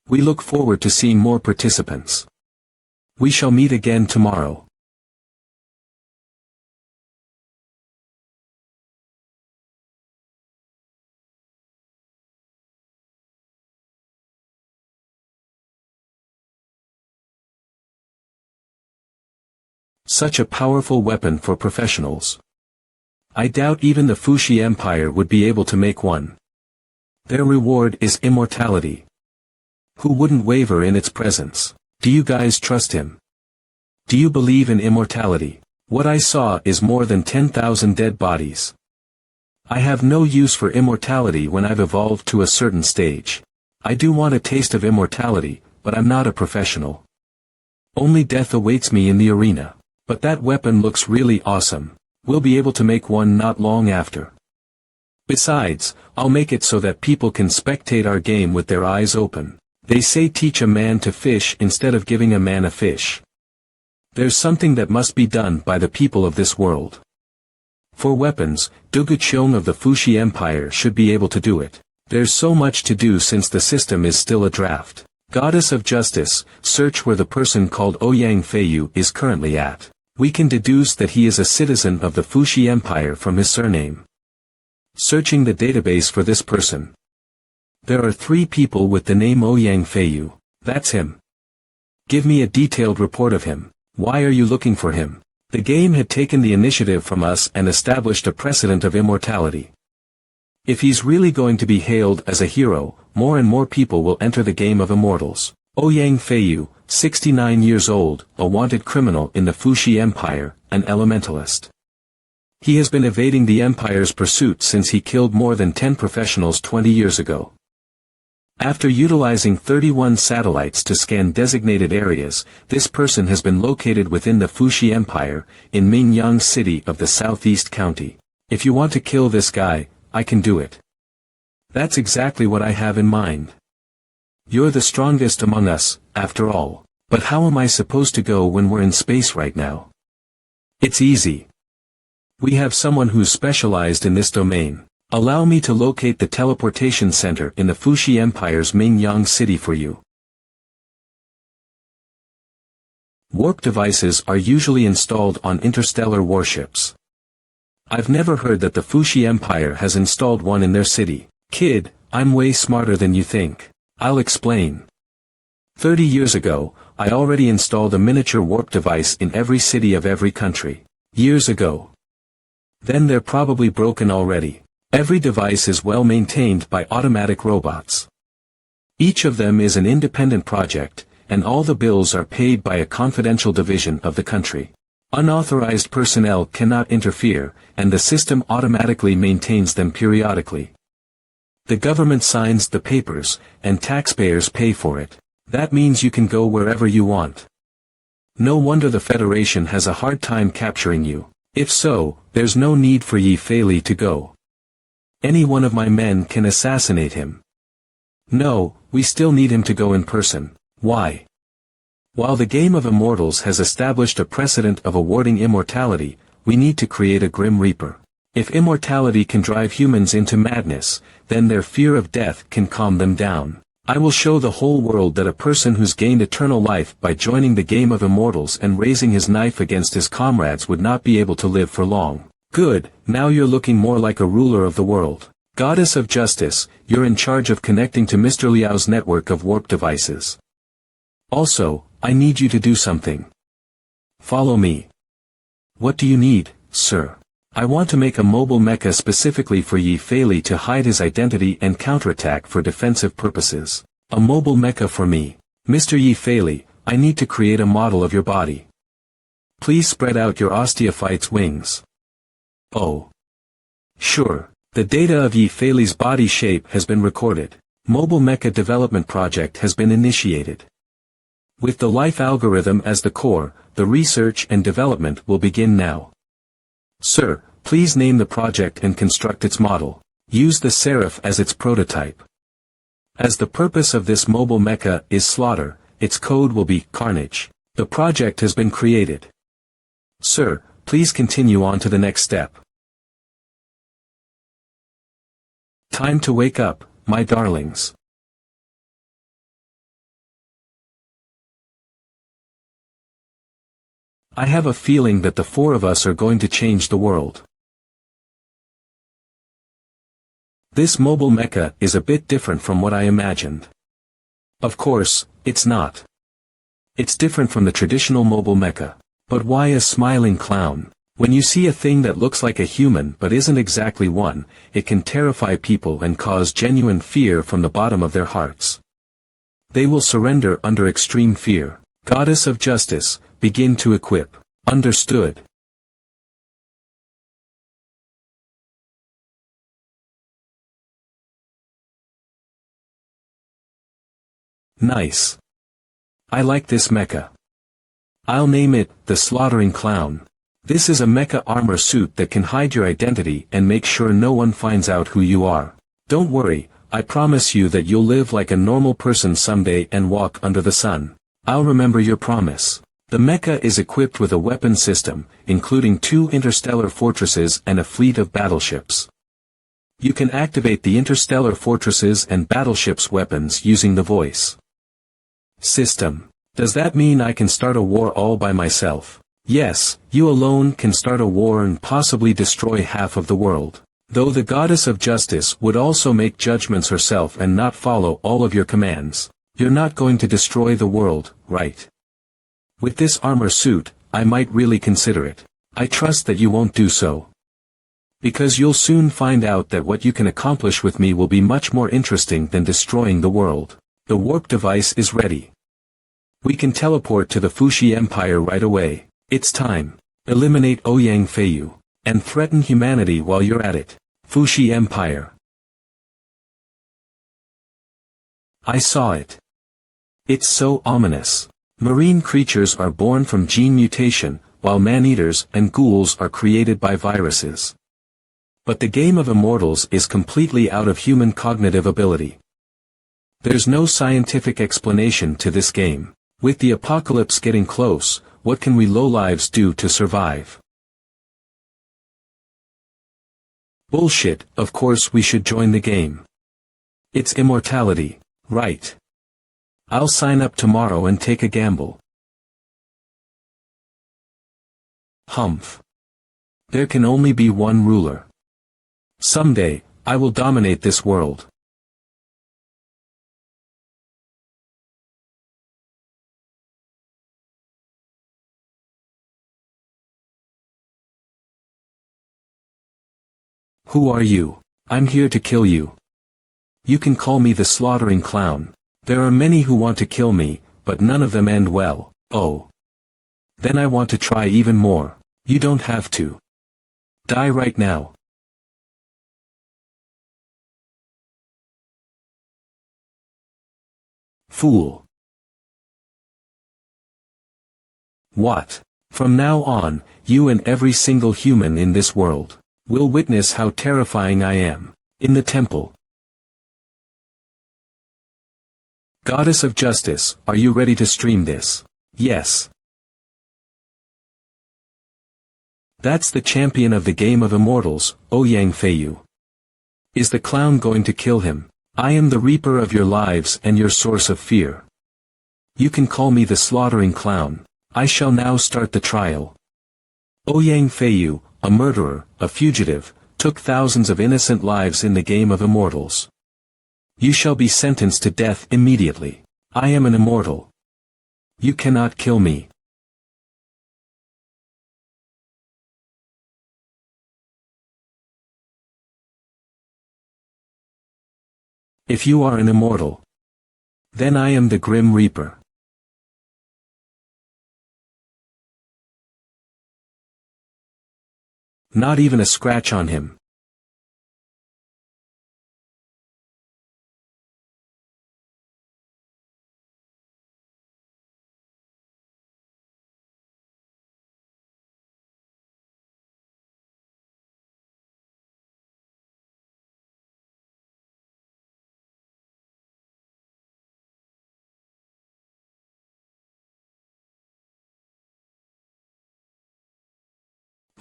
S1: We look forward to seeing more participants. We shall meet again tomorrow. Such a powerful weapon for professionals. I doubt even the Fushi Empire would be able to make one. Their reward is immortality. Who wouldn't waver in its presence? Do you guys trust him? Do you believe in immortality? What I saw is more than 10,000 dead bodies. I have no use for immortality when I've evolved to a certain stage. I do want a taste of immortality, but I'm not a professional. Only death awaits me in the arena. But that weapon looks really awesome. We'll be able to make one not long after. Besides, I'll make it so that people can spectate our game with their eyes open. They say teach a man to fish instead of giving a man a fish. There's something that must be done by the people of this world. For weapons, Dugucheong of the Fushi Empire should be able to do it. There's so much to do since the system is still a draft. Goddess of Justice, search where the person called Ouyang Feiyu is currently at. We can deduce that he is a citizen of the Fushi Empire from his surname. Searching the database for this person. There are 3 people with the name Ouyang Feiyu. That's him. Give me a detailed report of him. Why are you looking for him? The game had taken the initiative from us and established a precedent of immortality. If he's really going to be hailed as a hero, more and more people will enter the game of immortals. Ouyang Feiyu, 69 years old, a wanted criminal in the Fushi Empire, an elementalist. He has been evading the Empire's pursuit since he killed more than 10 professionals 20 years ago. After utilizing 31 satellites to scan designated areas, this person has been located within the Fushi Empire, in Mingyang City of the Southeast County. If you want to kill this guy, I can do it. That's exactly what I have in mind. You're the strongest among us, after all. But how am I supposed to go when we're in space right now? It's easy. We have someone who's specialized in this domain. Allow me to locate the teleportation center in the Fushi Empire's Mingyang City for you. Warp devices are usually installed on interstellar warships. I've never heard that the Fushi Empire has installed one in their city. Kid, I'm way smarter than you think. I'll explain. 30 years ago, I already installed a miniature warp device in every city of every country. Years ago. Then they're probably broken already. Every device is well maintained by automatic robots. Each of them is an independent project, and all the bills are paid by a confidential division of the country. Unauthorized personnel cannot interfere, and the system automatically maintains them periodically. The government signs the papers, and taxpayers pay for it. That means you can go wherever you want. No wonder the Federation has a hard time capturing you. If so, there's no need for Yi Fei to go. Any one of my men can assassinate him. No, we still need him to go in person. Why? While the game of immortals has established a precedent of awarding immortality, we need to create a Grim Reaper. If immortality can drive humans into madness, then their fear of death can calm them down. I will show the whole world that a person who's gained eternal life by joining the game of immortals and raising his knife against his comrades would not be able to live for long. Good, now you're looking more like a ruler of the world. Goddess of Justice, you're in charge of connecting to Mr. Liao's network of warp devices. Also, I need you to do something. Follow me. What do you need, sir? I want to make a mobile mecha specifically for Yi Fei to hide his identity and counterattack for defensive purposes. A mobile mecha for me. Mr. Yi Fei, I need to create a model of your body. Please spread out your osteophyte's wings. Oh. Sure. The data of Yi Fei's body shape has been recorded. Mobile mecha development project has been initiated. With the life algorithm as the core, the research and development will begin now. Sir, please name the project and construct its model. Use the Seraph as its prototype. As the purpose of this mobile mecha is slaughter, its code will be Carnage. The project has been created. Sir, please continue on to the next step. Time to wake up, my darlings. I have a feeling that the four of us are going to change the world. This mobile mecha is a bit different from what I imagined. Of course, it's not. It's different from the traditional mobile mecha. But why a smiling clown? When you see a thing that looks like a human but isn't exactly one, it can terrify people and cause genuine fear from the bottom of their hearts. They will surrender under extreme fear. Goddess of Justice, begin to equip. Understood. Nice. I like this mecha. I'll name it, the Slaughtering Clown. This is a mecha armor suit that can hide your identity and make sure no one finds out who you are. Don't worry, I promise you that you'll live like a normal person someday and walk under the sun. I'll remember your promise. The mecha is equipped with a weapon system, including 2 interstellar fortresses and a fleet of battleships. You can activate the interstellar fortresses and battleships' weapons using the voice system. Does that mean I can start a war all by myself? Yes, you alone can start a war and possibly destroy half of the world. Though the Goddess of Justice would also make judgments herself and not follow all of your commands. You're not going to destroy the world, right? With this armor suit, I might really consider it. I trust that you won't do so. Because you'll soon find out that what you can accomplish with me will be much more interesting than destroying the world. The warp device is ready. We can teleport to the Fushi Empire right away. It's time. Eliminate Ouyang Feiyu. And threaten humanity while you're at it. Fushi Empire. I saw it. It's so ominous. Marine creatures are born from gene mutation, while man-eaters and ghouls are created by viruses. But the game of immortals is completely out of human cognitive ability. There's no scientific explanation to this game. With the apocalypse getting close, what can we lowlives do to survive? Bullshit, of course we should join the game. It's immortality, right? I'll sign up tomorrow and take a gamble. Humph. There can only be one ruler. Someday, I will dominate this world. Who are you? I'm here to kill you. You can call me the Slaughtering Clown. There are many who want to kill me, but none of them end well. Oh. Then I want to try even more. You don't have to. Die right now. Fool. What? From now on, you and every single human in this world will witness how terrifying I am. In the temple. Goddess of Justice, are you ready to stream this? Yes. That's the champion of the game of immortals, Ouyang Feiyu. Is the clown going to kill him? I am the reaper of your lives and your source of fear. You can call me the Slaughtering Clown. I shall now start the trial. Ouyang Feiyu, a murderer, a fugitive, took thousands of innocent lives in the game of immortals. You shall be sentenced to death immediately. I am an immortal. You cannot kill me. If you are an immortal, then I am the Grim Reaper. Not even a scratch on him.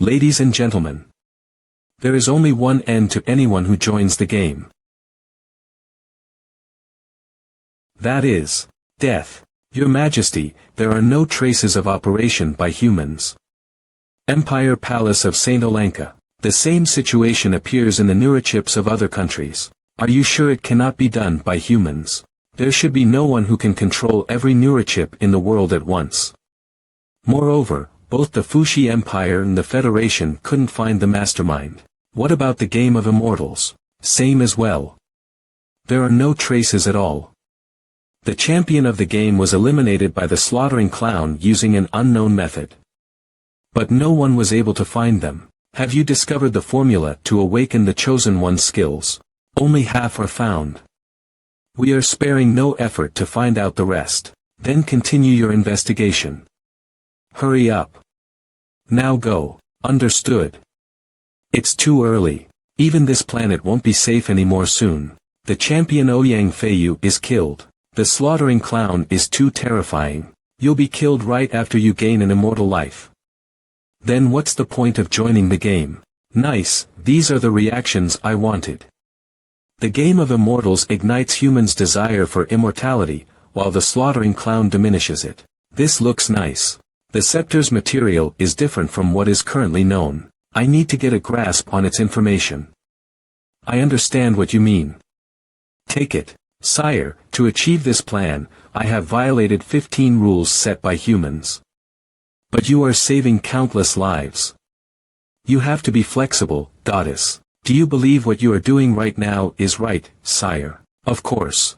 S1: Ladies and gentlemen, there is only one end to anyone who joins the game. That is death. Your Majesty, there are no traces of operation by humans. Empire Palace of St. Olenka. The same situation appears in the neurochips of other countries. Are you sure it cannot be done by humans? There should be no one who can control every neurochip in the world at once. Moreover, both the Fushi Empire and the Federation couldn't find the mastermind. What about the game of immortals? Same as well. There are no traces at all. The champion of the game was eliminated by the slaughtering clown using an unknown method. But no one was able to find them. Have you discovered the formula to awaken the chosen one's skills? Only half are found. We are sparing no effort to find out the rest. Then continue your investigation. Hurry up. Now go. Understood. It's too early. Even this planet won't be safe anymore soon. The champion Ouyang Feiyu is killed. The slaughtering clown is too terrifying. You'll be killed right after you gain an immortal life. Then what's the point of joining the game? Nice, these are the reactions I wanted. The game of immortals ignites humans' desire for immortality, while the slaughtering clown diminishes it. This looks nice. The scepter's material is different from what is currently known. I need to get a grasp on its information. I understand what you mean. Take it. Sire, to achieve this plan, I have violated 15 rules set by humans. But you are saving countless lives. You have to be flexible, goddess. Do you believe what you are doing right now is right, sire? Of course.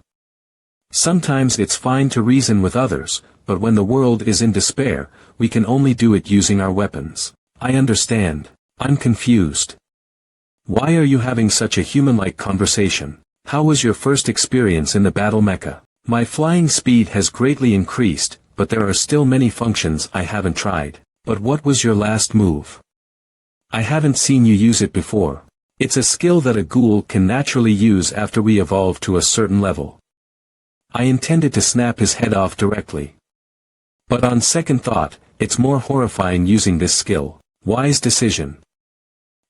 S1: Sometimes it's fine to reason with others, but when the world is in despair, we can only do it using our weapons. I understand. I'm confused. Why are you having such a human-like conversation? How was your first experience in the battle mecha? My flying speed has greatly increased, but there are still many functions I haven't tried. But what was your last move? I haven't seen you use it before. It's a skill that a ghoul can naturally use after we evolve to a certain level. I intended to snap his head off directly. But on second thought, it's more horrifying using this skill. Wise decision.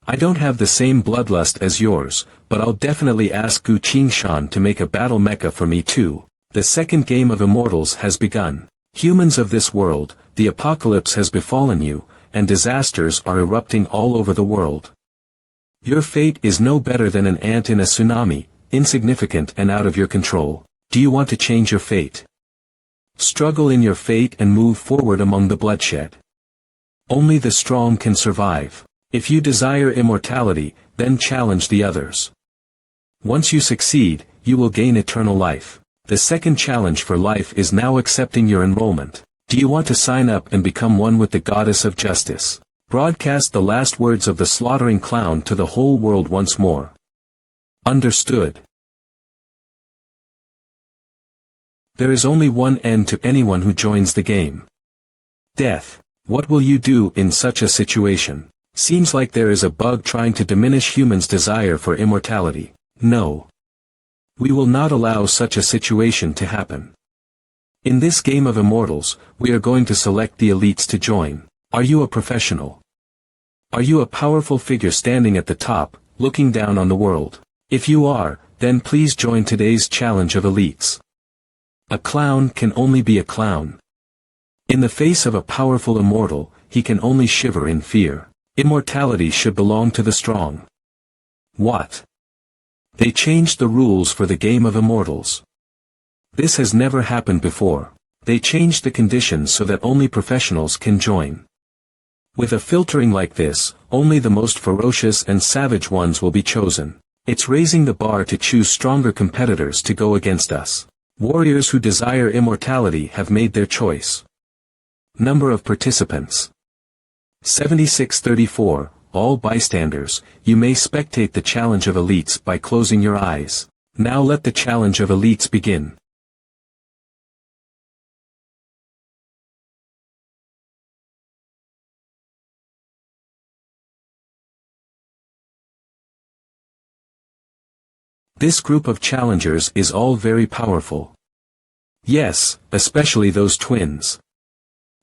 S1: I don't have the same bloodlust as yours, but I'll definitely ask Gu Qingshan to make a battle mecha for me too. The second game of immortals has begun. Humans of this world, the apocalypse has befallen you, and disasters are erupting all over the world. Your fate is no better than an ant in a tsunami, insignificant and out of your control. Do you want to change your fate? Struggle in your fate and move forward among the bloodshed. Only the strong can survive. If you desire immortality, then challenge the others. Once you succeed, you will gain eternal life. The second challenge for life is now accepting your enrollment. Do you want to sign up and become one with the goddess of justice? Broadcast the last words of the slaughtering clown to the whole world once more. Understood. There is only one end to anyone who joins the game. Death. What will you do in such a situation? Seems like there is a bug trying to diminish humans' desire for immortality. No. We will not allow such a situation to happen. In this game of immortals, we are going to select the elites to join. Are you a professional? Are you a powerful figure standing at the top, looking down on the world? If you are, then please join today's challenge of elites. A clown can only be a clown. In the face of a powerful immortal, he can only shiver in fear. Immortality should belong to the strong. What? They changed the rules for the game of immortals. This has never happened before. They changed the conditions so that only professionals can join. With a filtering like this, only the most ferocious and savage ones will be chosen. It's raising the bar to choose stronger competitors to go against us. Warriors who desire immortality have made their choice. Number of participants. 7634, all bystanders, you may spectate the challenge of elites by closing your eyes. Now let the challenge of elites begin. This group of challengers is all very powerful. Yes, especially those twins.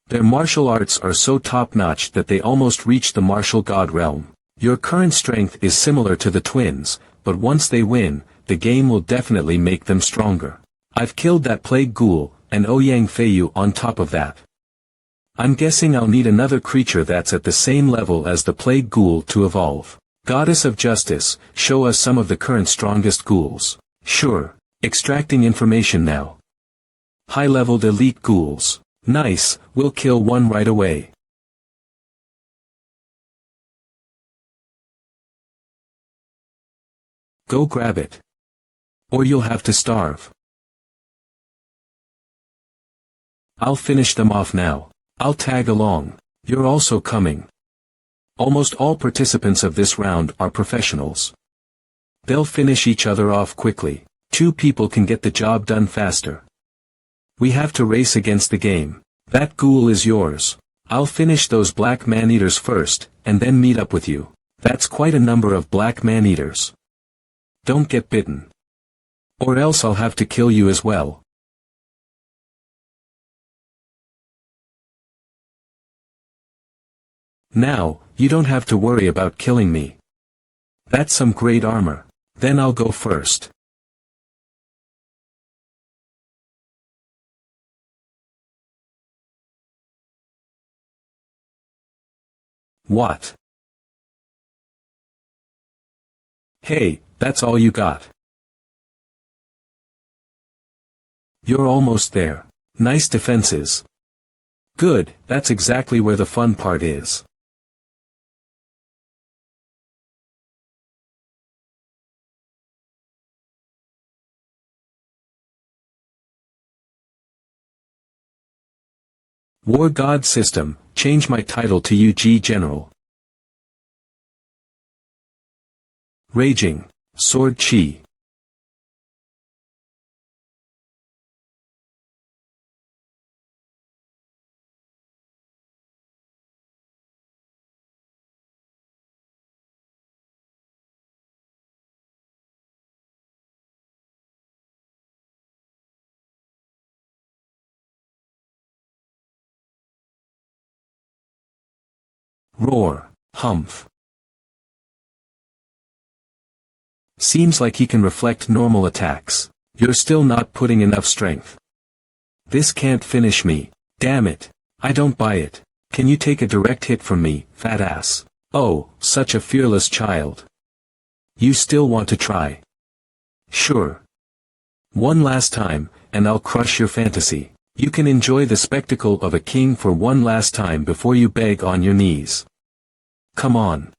S1: Their martial arts are so top-notch that they almost reach the martial god realm. Your current strength is similar to the twins, but once they win, the game will definitely make them stronger. I've killed that plague ghoul, and Ouyang Feiyu on top of that. I'm guessing I'll need another creature that's at the same level as the Plague Ghoul to evolve. Goddess of Justice, show us some of the current strongest ghouls. Sure. Extracting information now. High-leveled elite ghouls. Nice, we'll kill one right away. Go grab it. Or you'll have to starve. I'll finish them off now. I'll tag along. You're also coming. Almost all participants of this round are professionals. They'll finish each other off quickly. 2 people can get the job done faster. We have to race against the game. That ghoul is yours. I'll finish those black man-eaters first, and then meet up with you. That's quite a number of black man-eaters. Don't get bitten. Or else I'll have to kill you as well. Now, you don't have to worry about killing me. That's some great armor. Then I'll go first. What? Hey, that's all you got. You're almost there. Nice defenses. Good, that's exactly where the fun part is. War God System, change my title to UG General. Raging, Sword Chi. Roar, Humph. Seems like he can reflect normal attacks. You're still not putting enough strength. This can't finish me. Damn it. I don't buy it. Can you take a direct hit from me, fat ass? Oh, such a fearless child. You still want to try? Sure. One last time, and I'll crush your fantasy. You can enjoy the spectacle of a king for one last time before you beg on your knees. Come on.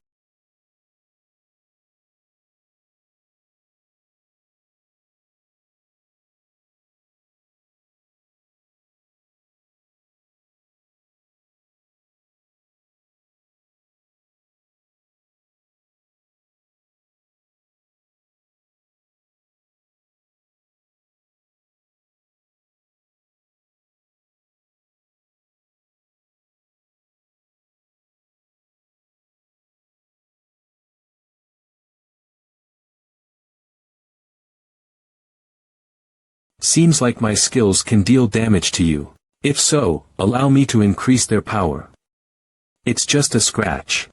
S1: Seems like my skills can deal damage to you. If so, allow me to increase their power. It's just a scratch.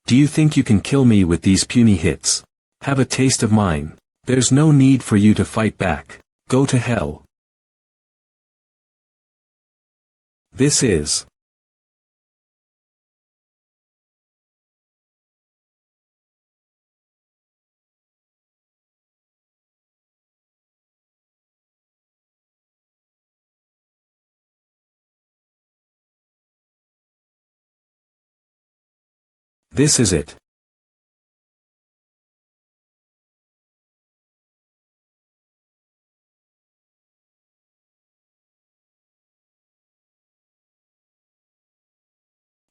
S1: Do you think you can kill me with these puny hits? Have a taste of mine. There's no need for you to fight back. Go to hell. This is. This is it.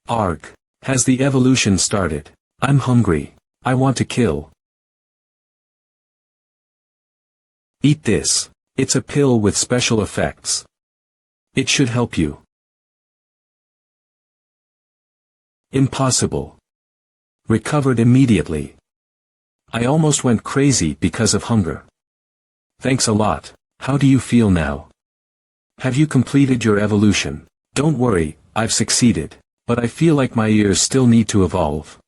S1: Arg. Has the evolution started? I'm hungry. I want to kill. Eat this. It's a pill with special effects. It should help you. Impossible. Recovered immediately. I almost went crazy because of hunger. Thanks a lot. How do you feel now? Have you completed your evolution? Don't worry, I've succeeded. But I feel like my ears still need to evolve.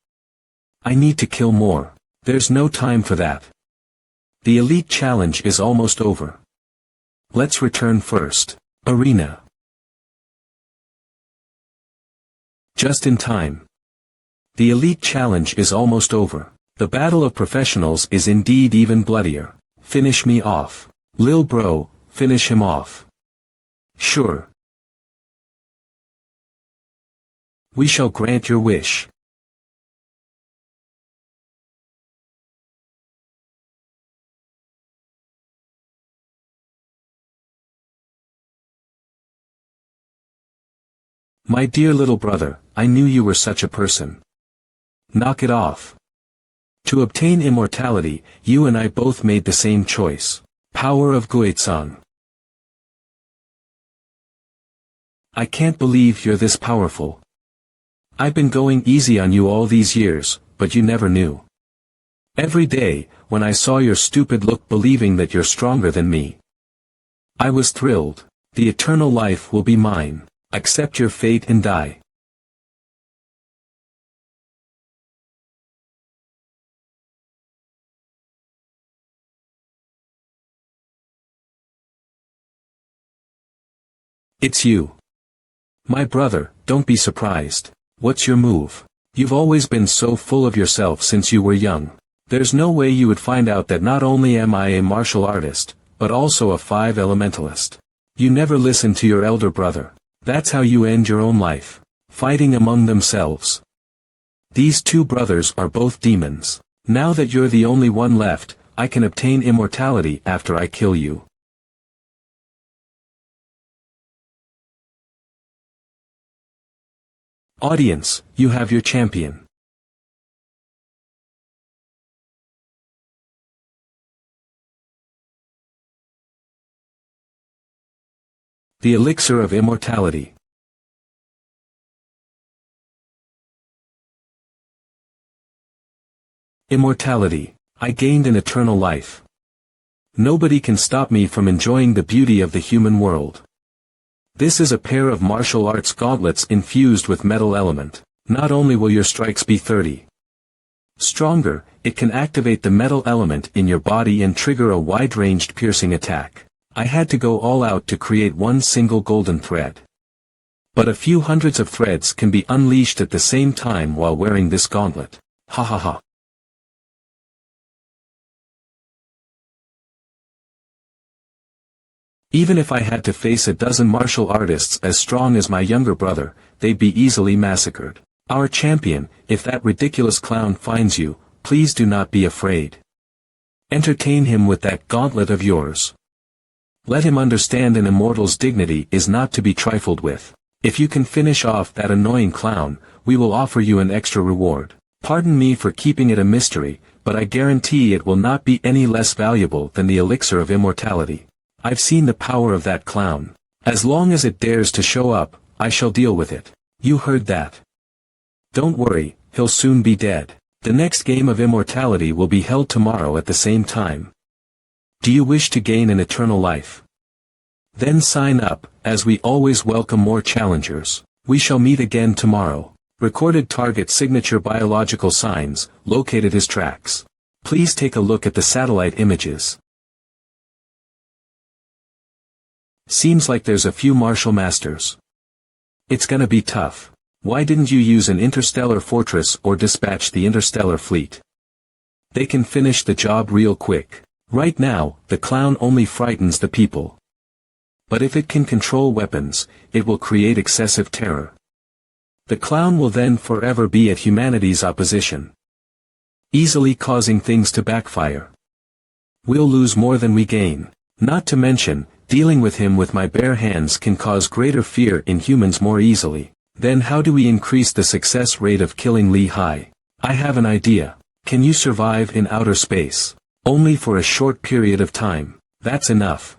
S1: I need to kill more. There's no time for that. The elite challenge is almost over. Let's return first. Arena. Just in time. The elite challenge is almost over. The battle of professionals is indeed even bloodier. Finish me off. Lil bro, finish him off. Sure. We shall grant your wish. My dear little brother, I knew you were such a person. Knock it off. To obtain immortality, you and I both made the same choice. Power of Guizhong. I can't believe you're this powerful. I've been going easy on you all these years, but you never knew. Every day, when I saw your stupid look believing that you're stronger than me, I was thrilled. The eternal life will be mine. Accept your fate and die. It's you. My brother, don't be surprised. What's your move? You've always been so full of yourself since you were young. There's no way you would find out that not only am I a martial artist, but also a 5 elementalist. You never listened to your elder brother. That's how you end your own life. Fighting among themselves. These two brothers are both demons. Now that you're the only one left, I can obtain immortality after I kill you. Audience, you have your champion. The elixir of immortality. Immortality. I gained an eternal life. Nobody can stop me from enjoying the beauty of the human world. This is a pair of martial arts gauntlets infused with metal element. Not only will your strikes be 30 stronger, it can activate the metal element in your body and trigger a wide-ranged piercing attack. I had to go all out to create one single golden thread. But a few hundreds of threads can be unleashed at the same time while wearing this gauntlet. Ha ha ha. Even if I had to face a dozen martial artists as strong as my younger brother, they'd be easily massacred. Our champion, if that ridiculous clown finds you, please do not be afraid. Entertain him with that gauntlet of yours. Let him understand an immortal's dignity is not to be trifled with. If you can finish off that annoying clown, we will offer you an extra reward. Pardon me for keeping it a mystery, but I guarantee it will not be any less valuable than the elixir of immortality. I've seen the power of that clown. As long as it dares to show up, I shall deal with it. You heard that. Don't worry, he'll soon be dead. The next game of immortality will be held tomorrow at the same time. Do you wish to gain an eternal life? Then sign up, as we always welcome more challengers. We shall meet again tomorrow. Recorded target signature biological signs, located his tracks. Please take a look at the satellite images. Seems like there's a few martial masters. It's gonna be tough. Why didn't you use an interstellar fortress or dispatch the interstellar fleet? They can finish the job real quick. Right now, the clown only frightens the people. But if it can control weapons, it will create excessive terror. The clown will then forever be at humanity's opposition, easily causing things to backfire. We'll lose more than we gain. Not to mention, dealing with him with my bare hands can cause greater fear in humans more easily. Then how do we increase the success rate of killing Li Hai? I have an idea. Can you survive in outer space? Only for a short period of time. That's enough.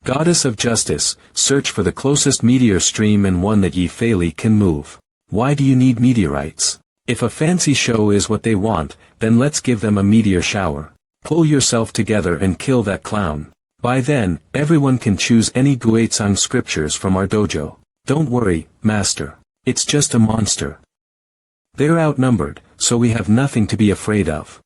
S1: Goddess of Justice, search for the closest meteor stream and one that ye fairly can move. Why do you need meteorites? If a fancy show is what they want, then let's give them a meteor shower. Pull yourself together and kill that clown. By then, everyone can choose any Guizhong scriptures from our dojo. Don't worry, master. It's just a monster. They're outnumbered, so we have nothing to be afraid of.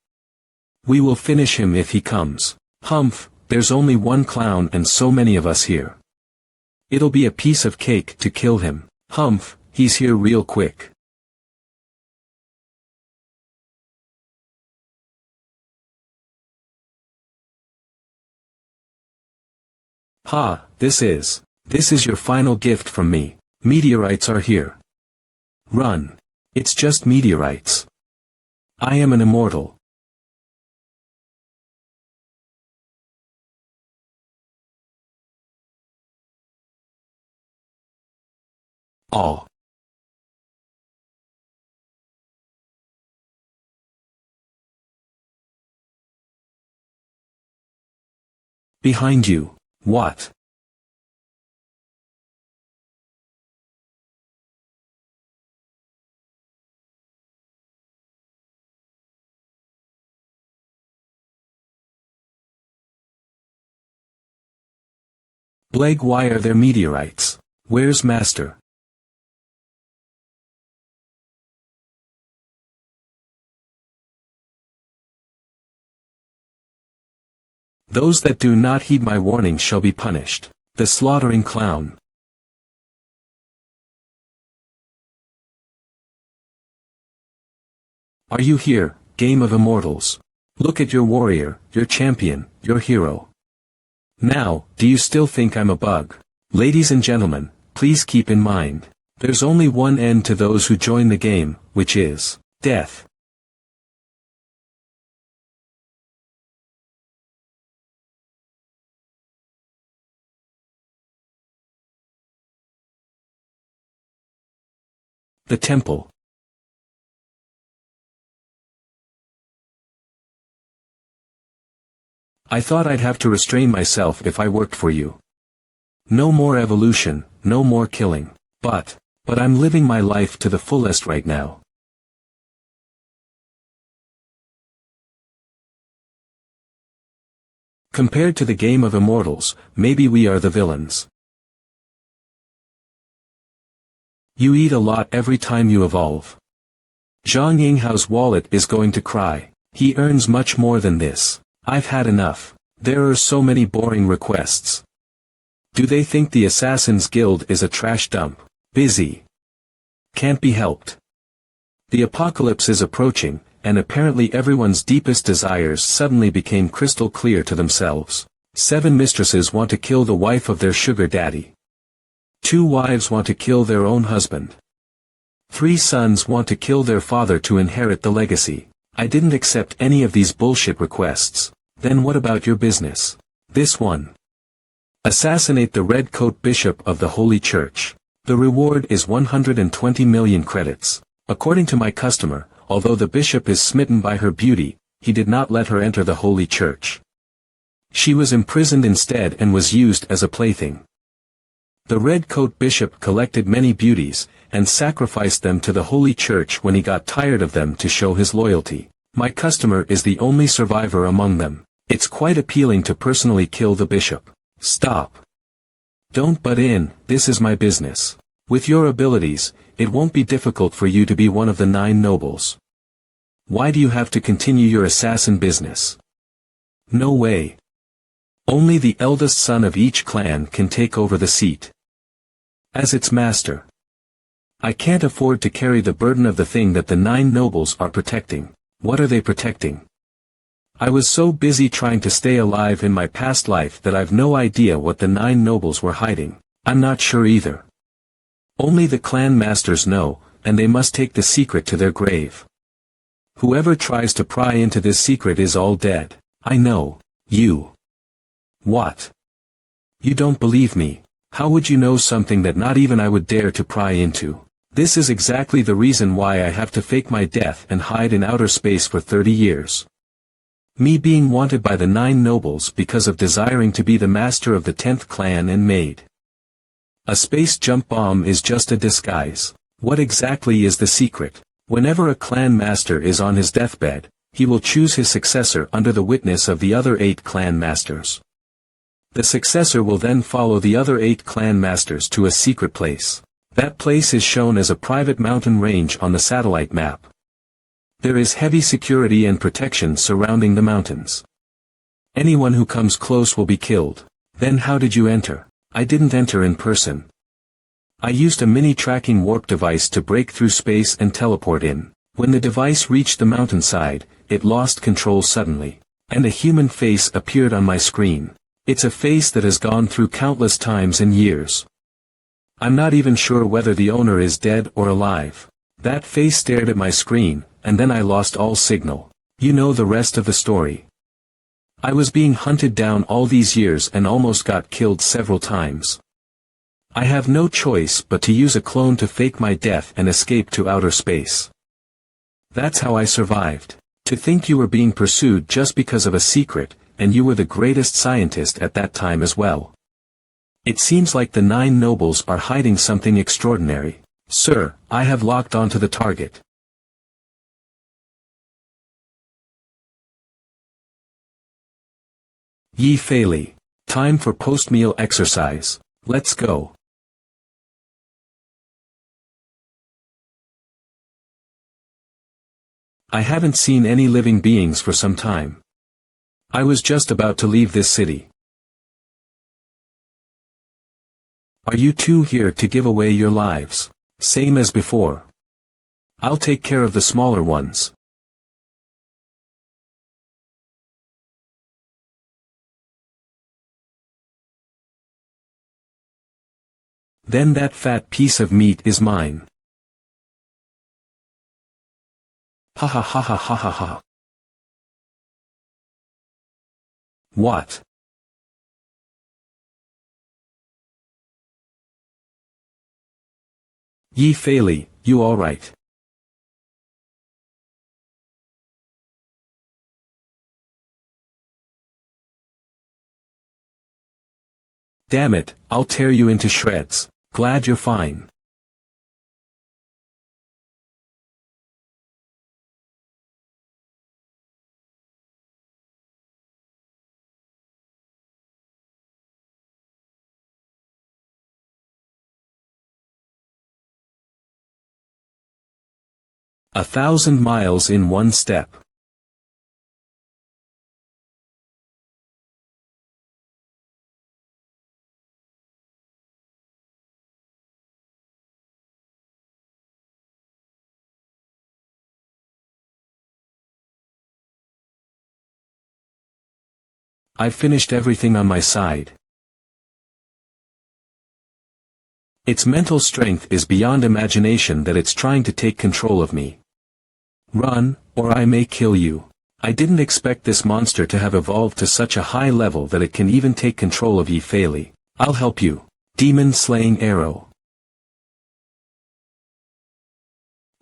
S1: We will finish him if he comes. Humph, there's only one clown and so many of us here. It'll be a piece of cake to kill him. Humph, he's here real quick. Ha, this is your final gift from me. Meteorites are here. Run. It's just meteorites. I am an immortal. All. Behind you. What? Bleg, why are there meteorites? Where's Master? Those that do not heed my warning shall be punished. The slaughtering clown. Are you here, game of immortals? Look at your warrior, your champion, your hero. Now, do you still think I'm a bug? Ladies and gentlemen, please keep in mind, there's only one end to those who join the game, which is death. The temple. I thought I'd have to restrain myself if I worked for you. No more evolution, no more killing. But I'm living my life to the fullest right now. Compared to the game of immortals, maybe we are the villains. You eat a lot every time you evolve. Zhang Yinghao's wallet is going to cry. He earns much more than this. I've had enough. There are so many boring requests. Do they think the Assassin's Guild is a trash dump? Busy. Can't be helped. The apocalypse is approaching, and apparently everyone's deepest desires suddenly became crystal clear to themselves. 7 mistresses want to kill the wife of their sugar daddy. 2 wives want to kill their own husband. 3 sons want to kill their father to inherit the legacy. I didn't accept any of these bullshit requests. Then what about your business? This one. Assassinate the Red Coat Bishop of the Holy Church. The reward is 120 million credits. According to my customer, although the bishop is smitten by her beauty, he did not let her enter the Holy Church. She was imprisoned instead and was used as a plaything. The Red Coat Bishop collected many beauties, and sacrificed them to the Holy Church when he got tired of them to show his loyalty. My customer is the only survivor among them. It's quite appealing to personally kill the bishop. Stop. Don't butt in, this is my business. With your abilities, it won't be difficult for you to be one of the 9 nobles. Why do you have to continue your assassin business? No way. Only the eldest son of each clan can take over the seat. As its master. I can't afford to carry the burden of the thing that the 9 nobles are protecting. What are they protecting? I was so busy trying to stay alive in my past life that I've no idea what the 9 nobles were hiding. I'm not sure either. Only the clan masters know, and they must take the secret to their grave. Whoever tries to pry into this secret is all dead. I know. You. What? You don't believe me. How would you know something that not even I would dare to pry into? This is exactly the reason why I have to fake my death and hide in outer space for 30 years. Me being wanted by the 9 nobles because of desiring to be the master of the 10th clan and maid. A space jump bomb is just a disguise. What exactly is the secret? Whenever a clan master is on his deathbed, he will choose his successor under the witness of the other 8 clan masters. The successor will then follow the other 8 clan masters to a secret place. That place is shown as a private mountain range on the satellite map. There is heavy security and protection surrounding the mountains. Anyone who comes close will be killed. Then how did you enter? I didn't enter in person. I used a mini-tracking warp device to break through space and teleport in. When the device reached the mountainside, it lost control suddenly, and a human face appeared on my screen. It's a face that has gone through countless times and years. I'm not even sure whether the owner is dead or alive. That face stared at my screen, and then I lost all signal. You know the rest of the story. I was being hunted down all these years and almost got killed several times. I have no choice but to use a clone to fake my death and escape to outer space. That's how I survived. To think you were being pursued just because of a secret, and you were the greatest scientist at that time as well. It seems like the 9 nobles are hiding something extraordinary. Sir, I have locked onto the target. Ye Fei, time for post-meal exercise. Let's go. I haven't seen any living beings for some time. I was just about to leave this city. Are you two here to give away your lives? Same as before. I'll take care of the smaller ones. Then that fat piece of meat is mine. Ha ha ha ha ha ha ha. What? Ye Fei, you alright? Damn it, I'll tear you into shreds. Glad you're fine. A 1,000 miles in one step. I've finished everything on my side. Its mental strength is beyond imagination that it's trying to take control of me. Run, or I may kill you. I didn't expect this monster to have evolved to such a high level that it can even take control of Ye Fei. I'll help you. Demon slaying arrow.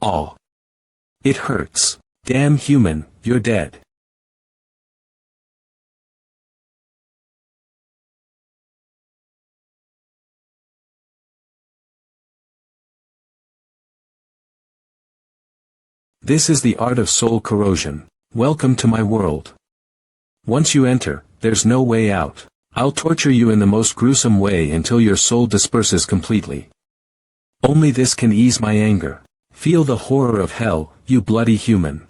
S1: Aw. It hurts. Damn human, you're dead. This is the art of soul corrosion. Welcome to my world. Once you enter, there's no way out. I'll torture you in the most gruesome way until your soul disperses completely. Only this can ease my anger. Feel the horror of hell, you bloody human.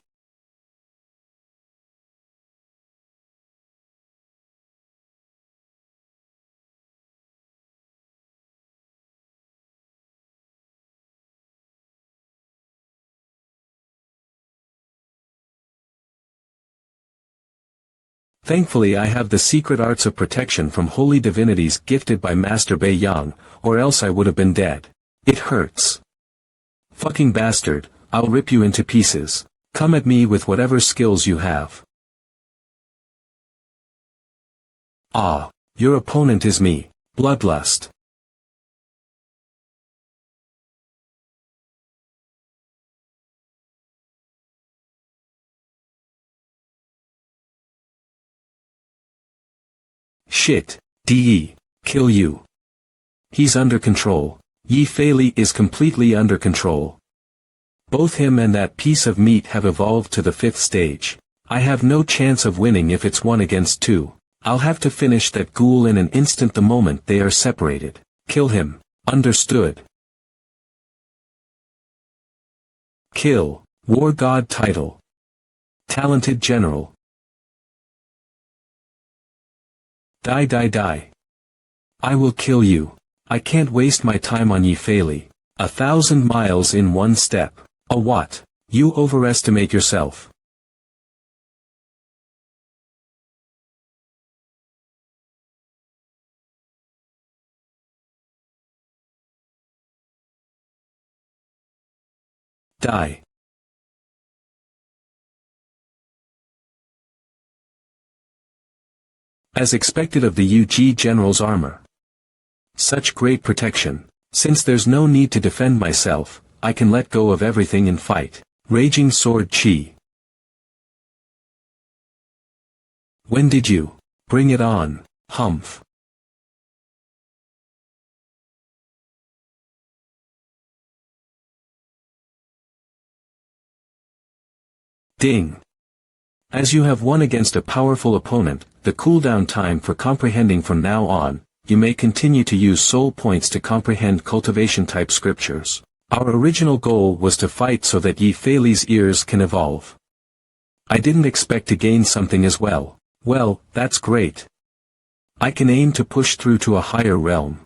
S1: Thankfully I have the secret arts of protection from holy divinities gifted by Master Bei Yang, or else I would have been dead. It hurts. Fucking bastard, I'll rip you into pieces. Come at me with whatever skills you have. Ah, your opponent is me. Bloodlust. Shit, DE, kill you. He's under control. Ye Fei is completely under control. Both him and that piece of meat have evolved to the 5th stage. I have no chance of winning if it's 1 against 2. I'll have to finish that ghoul in an instant the moment they are separated. Kill him. Understood. Kill. War God title. Talented General. Die die die. I will kill you. I can't waste my time on ye Feli. 1,000 miles in one step. A what? You overestimate yourself. Die. As expected of the UG General's armor. Such great protection. Since there's no need to defend myself, I can let go of everything and fight. Raging Sword Chi. When did you? Bring it on, Humph. Ding. As you have won against a powerful opponent, the cooldown time for comprehending from now on, you may continue to use soul points to comprehend cultivation-type scriptures. Our original goal was to fight so that Yi Fei's ears can evolve. I didn't expect to gain something as well. Well, that's great. I can aim to push through to a higher realm.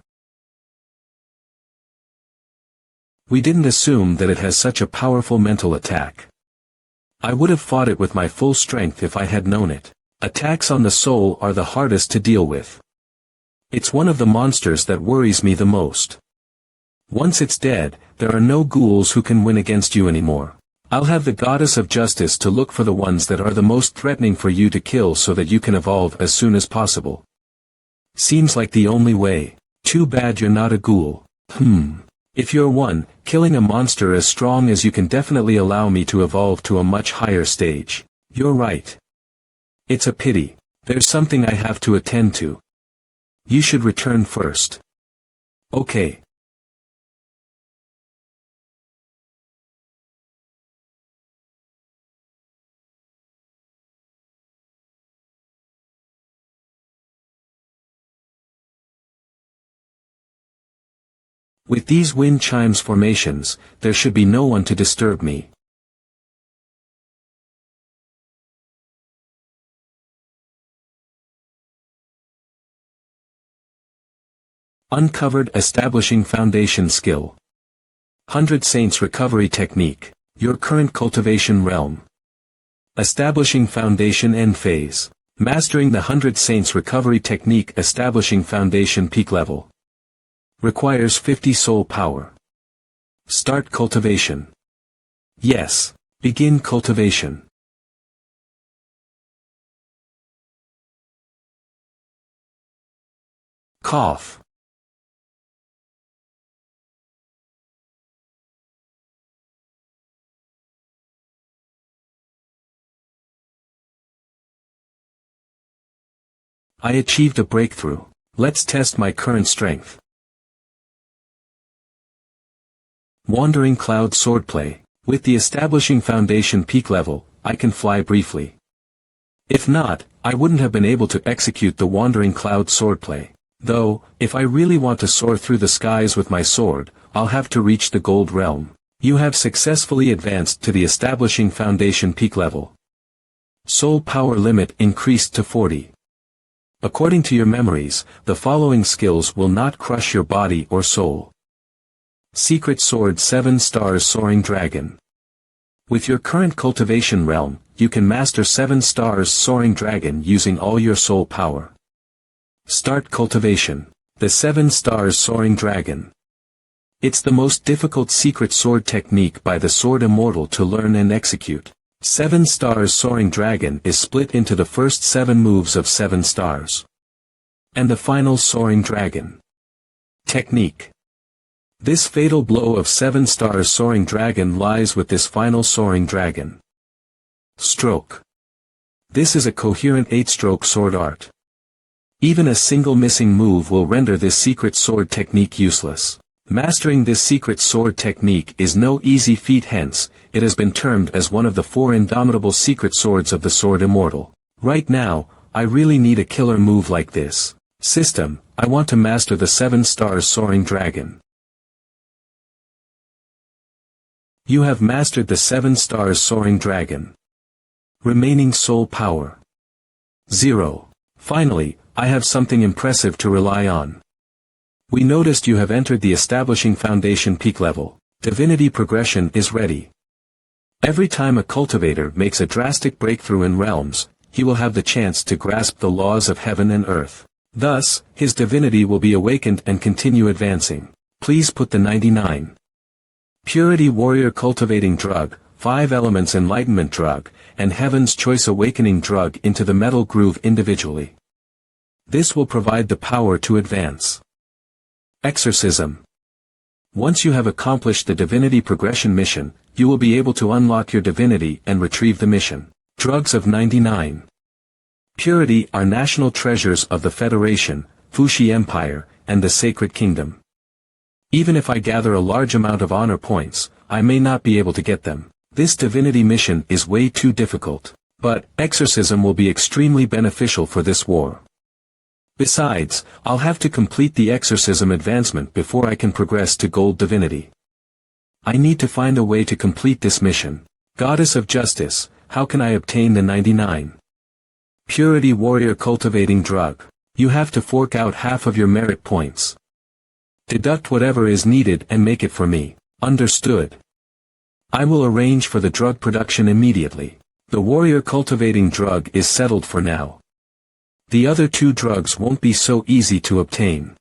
S1: We didn't assume that it has such a powerful mental attack. I would have fought it with my full strength if I had known it. Attacks on the soul are the hardest to deal with. It's one of the monsters that worries me the most. Once it's dead, there are no ghouls who can win against you anymore. I'll have the Goddess of Justice to look for the ones that are the most threatening for you to kill so that you can evolve as soon as possible. Seems like the only way. Too bad you're not a ghoul. If you're one, killing a monster as strong as you can definitely allow me to evolve to a much higher stage. You're right. It's a pity. There's something I have to attend to. You should return first. Okay. With these wind chimes formations, there should be no one to disturb me. Uncovered Establishing Foundation Skill. 100 Saints Recovery Technique. Your current cultivation realm. Establishing Foundation End Phase. Mastering the 100 Saints Recovery Technique. Establishing Foundation Peak Level. Requires 50 soul power. Start cultivation. Yes. Begin cultivation. Cough. I achieved a breakthrough. Let's test my current strength. Wandering Cloud Swordplay. With the Establishing Foundation Peak Level, I can fly briefly. If not, I wouldn't have been able to execute the Wandering Cloud Swordplay. Though, if I really want to soar through the skies with my sword, I'll have to reach the Gold Realm. You have successfully advanced to the Establishing Foundation Peak Level. Soul power limit increased to 40. According to your memories, the following skills will not crush your body or soul. Secret Sword 7 Stars Soaring Dragon. With your current cultivation realm, you can master 7 Stars Soaring Dragon using all your soul power. Start cultivation. The 7 Stars Soaring Dragon. It's the most difficult secret sword technique by the Sword Immortal to learn and execute. 7 Stars Soaring Dragon is split into the first 7 moves of 7 stars. And the final Soaring Dragon. Technique. This fatal blow of 7 Stars Soaring Dragon lies with this final Soaring Dragon. Stroke. This is a coherent 8-stroke sword art. Even a single missing move will render this secret sword technique useless. Mastering this secret sword technique is no easy feat, hence, it has been termed as one of the 4 indomitable secret swords of the Sword Immortal. Right now, I really need a killer move like this. System, I want to master the 7 Stars Soaring Dragon. You have mastered the 7 Stars Soaring Dragon. Remaining soul power. 0. Finally, I have something impressive to rely on. We noticed you have entered the establishing foundation peak level. Divinity progression is ready. Every time a cultivator makes a drastic breakthrough in realms, he will have the chance to grasp the laws of heaven and earth. Thus, his divinity will be awakened and continue advancing. Please put the 99. Purity Warrior Cultivating Drug, 5 Elements Enlightenment Drug, and Heaven's Choice Awakening Drug into the metal groove individually. This will provide the power to advance. Exorcism. Once you have accomplished the divinity progression mission, you will be able to unlock your divinity and retrieve the mission. Drugs of 99. Purity are national treasures of the Federation, Fuxi Empire, and the Sacred Kingdom. Even if I gather a large amount of honor points, I may not be able to get them. This divinity mission is way too difficult. But, exorcism will be extremely beneficial for this war. Besides, I'll have to complete the exorcism advancement before I can progress to gold divinity. I need to find a way to complete this mission. Goddess of Justice, how can I obtain the 99? Purity Warrior Cultivating Drug. You have to fork out half of your merit points. Deduct whatever is needed and make it for me. Understood. I will arrange for the drug production immediately. The Warrior Cultivating Drug is settled for now. The other 2 drugs won't be so easy to obtain.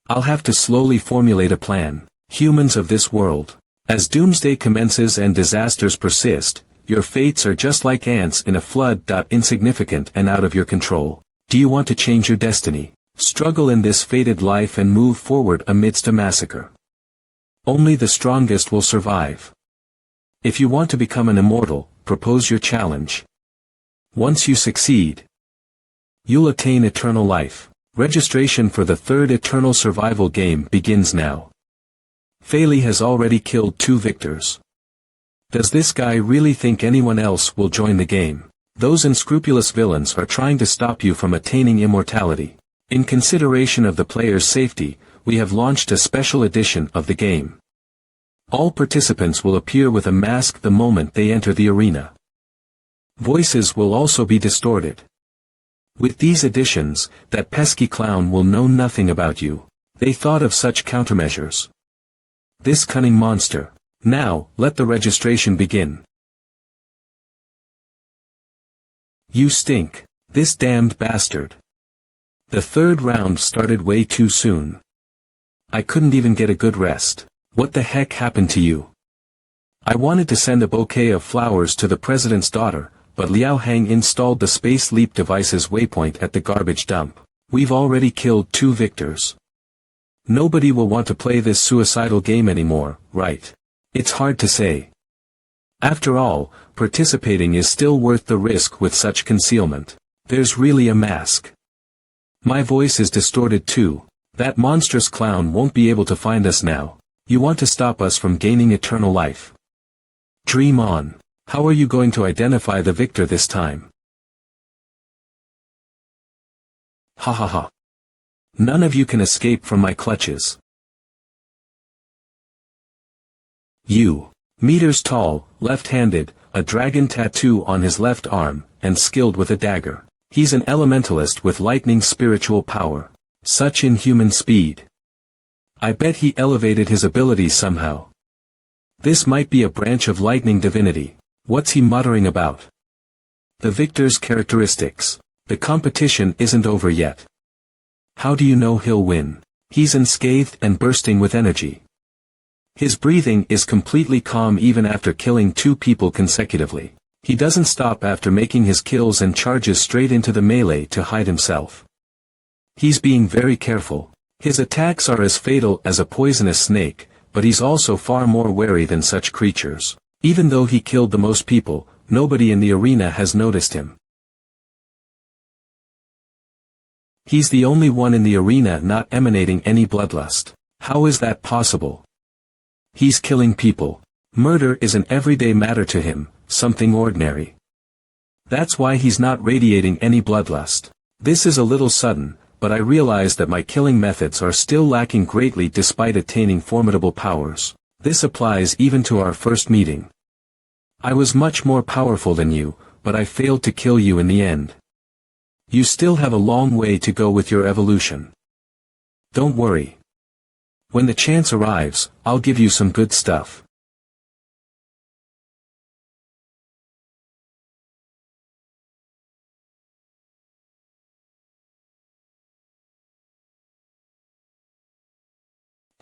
S1: I'll have to slowly formulate a plan. Humans of this world. As doomsday commences and disasters persist, your fates are just like ants in a flood. Insignificant and out of your control. Do you want to change your destiny? Struggle in this fated life and move forward amidst a massacre. Only the strongest will survive. If you want to become an immortal, propose your challenge. Once you succeed, you'll attain eternal life. Registration for the 3rd Eternal Survival game begins now. Faley has already killed 2 victors. Does this guy really think anyone else will join the game? Those unscrupulous villains are trying to stop you from attaining immortality. In consideration of the player's safety, we have launched a special edition of the game. All participants will appear with a mask the moment they enter the arena. Voices will also be distorted. With these additions, that pesky clown will know nothing about you. They thought of such countermeasures. This cunning monster. Now, let the registration begin. You stink. This damned bastard. The 3rd round started way too soon. I couldn't even get a good rest. What the heck happened to you? I wanted to send a bouquet of flowers to the president's daughter, but Liao Hang installed the Space Leap device's waypoint at the garbage dump. We've already killed 2 victors. Nobody will want to play this suicidal game anymore, right? It's hard to say. After all, participating is still worth the risk with such concealment. There's really a mask. My voice is distorted too. That monstrous clown won't be able to find us now. You want to stop us from gaining eternal life. Dream on. How are you going to identify the victor this time? Ha ha ha. None of you can escape from my clutches. You. Meters tall, left-handed, a dragon tattoo on his left arm, and skilled with a dagger. He's an elementalist with lightning spiritual power. Such inhuman speed. I bet he elevated his abilities somehow. This might be a branch of lightning divinity. What's he muttering about? The victor's characteristics. The competition isn't over yet. How do you know he'll win? He's unscathed and bursting with energy. His breathing is completely calm even after killing 2 people consecutively. He doesn't stop after making his kills and charges straight into the melee to hide himself. He's being very careful. His attacks are as fatal as a poisonous snake, but he's also far more wary than such creatures. Even though he killed the most people, nobody in the arena has noticed him. He's the only one in the arena not emanating any bloodlust. How is that possible? He's killing people. Murder is an everyday matter to him, something ordinary. That's why he's not radiating any bloodlust. This is a little sudden, but I realize that my killing methods are still lacking greatly despite attaining formidable powers. This applies even to our first meeting. I was much more powerful than you, but I failed to kill you in the end. You still have a long way to go with your evolution. Don't worry. When the chance arrives, I'll give you some good stuff.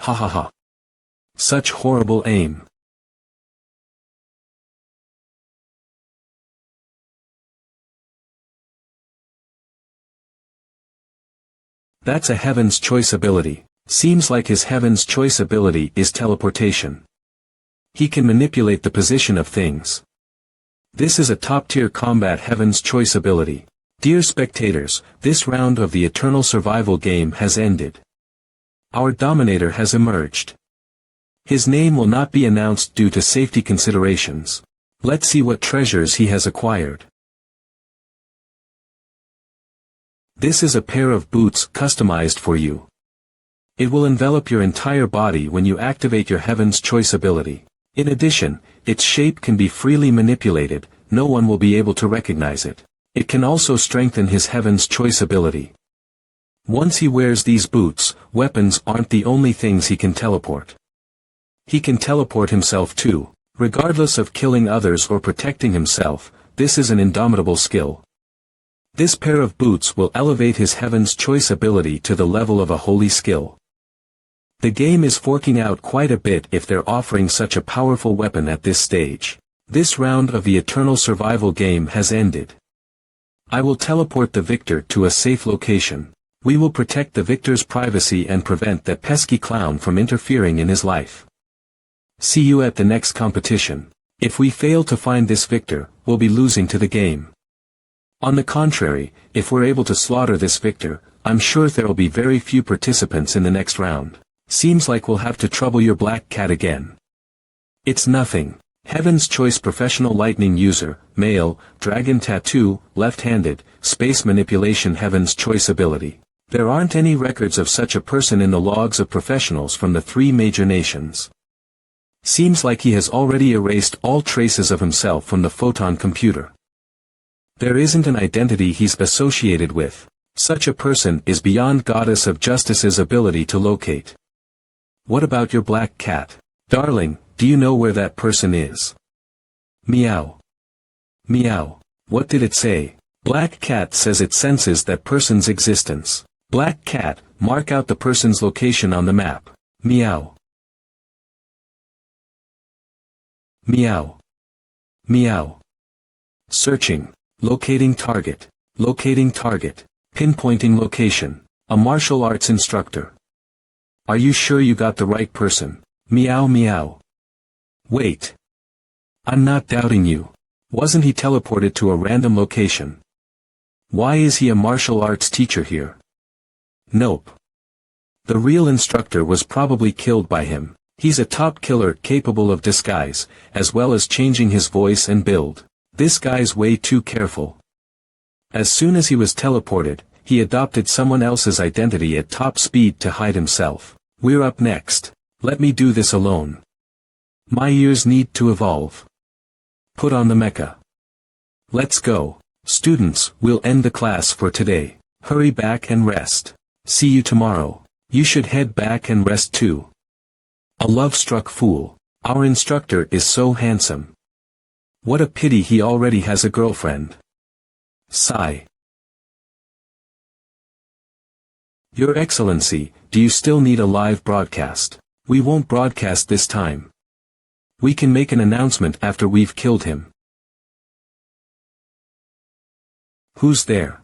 S1: Ha ha ha. Such horrible aim. That's a Heaven's Choice ability. Seems like his Heaven's Choice ability is teleportation. He can manipulate the position of things. This is a top-tier combat Heaven's Choice ability. Dear spectators, this round of the Eternal Survival game has ended. Our Dominator has emerged. His name will not be announced due to safety considerations. Let's see what treasures he has acquired. This is a pair of boots customized for you. It will envelop your entire body when you activate your Heaven's Choice ability. In addition, its shape can be freely manipulated, no one will be able to recognize it. It can also strengthen his Heaven's Choice ability. Once he wears these boots, weapons aren't the only things he can teleport. He can teleport himself too. Regardless of killing others or protecting himself, this is an indomitable skill. This pair of boots will elevate his Heaven's Choice ability to the level of a holy skill. The game is forking out quite a bit if they're offering such a powerful weapon at this stage. This round of the Eternal Survival game has ended. I will teleport the victor to a safe location. We will protect the victor's privacy and prevent that pesky clown from interfering in his life. See you at the next competition. If we fail to find this victor, we'll be losing to the game. On the contrary, if we're able to slaughter this victor, I'm sure there'll be very few participants in the next round. Seems like we'll have to trouble your black cat again. It's nothing. Heaven's Choice professional lightning user, male, dragon tattoo, left-handed, space manipulation Heaven's Choice ability. There aren't any records of such a person in the logs of professionals from the 3 major nations. Seems like he has already erased all traces of himself from the photon computer. There isn't an identity he's associated with. Such a person is beyond Goddess of Justice's ability to locate. What about your black cat? Darling, do you know where that person is? Meow. Meow. What did it say? Black cat says it senses that person's existence. Black cat, mark out the person's location on the map. Meow. Meow. Meow. Searching. Locating target. Locating target. Pinpointing location. A martial arts instructor. Are you sure you got the right person? Meow meow. Wait. I'm not doubting you. Wasn't he teleported to a random location? Why is he a martial arts teacher here? Nope. The real instructor was probably killed by him. He's a top killer capable of disguise, as well as changing his voice and build. This guy's way too careful. As soon as he was teleported, he adopted someone else's identity at top speed to hide himself. We're up next. Let me do this alone. My ears need to evolve. Put on the mecha. Let's go. Students, we'll end the class for today. Hurry back and rest. See you tomorrow. You should head back and rest too. A love-struck fool. Our instructor is so handsome. What a pity he already has a girlfriend. Sigh. Your Excellency, do you still need a live broadcast? We won't broadcast this time. We can make an announcement after we've killed him. Who's there?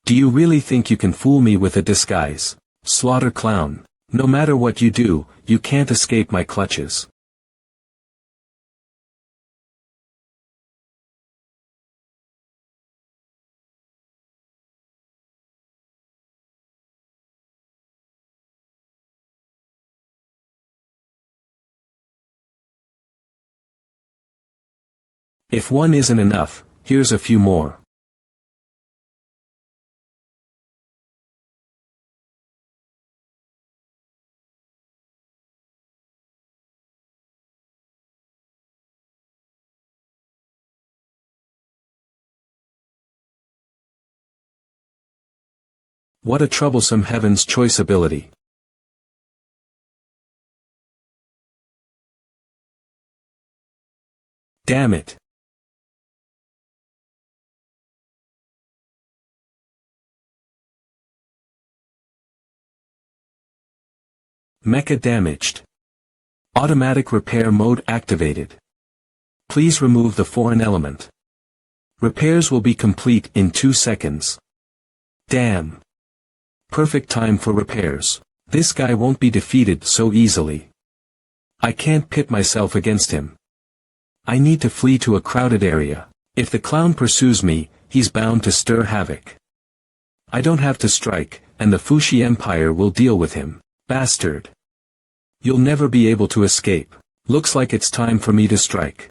S1: Do you really think you can fool me with a disguise? Slaughter clown. No matter what you do, you can't escape my clutches. If one isn't enough, here's a few more. What a troublesome heaven's choice ability. Damn it. Mecha damaged. Automatic repair mode activated. Please remove the foreign element. Repairs will be complete in 2 seconds. Damn. Perfect time for repairs. This guy won't be defeated so easily. I can't pit myself against him. I need to flee to a crowded area. If the clown pursues me, he's bound to stir havoc. I don't have to strike, and the Fushi Empire will deal with him. Bastard. You'll never be able to escape. Looks like it's time for me to strike.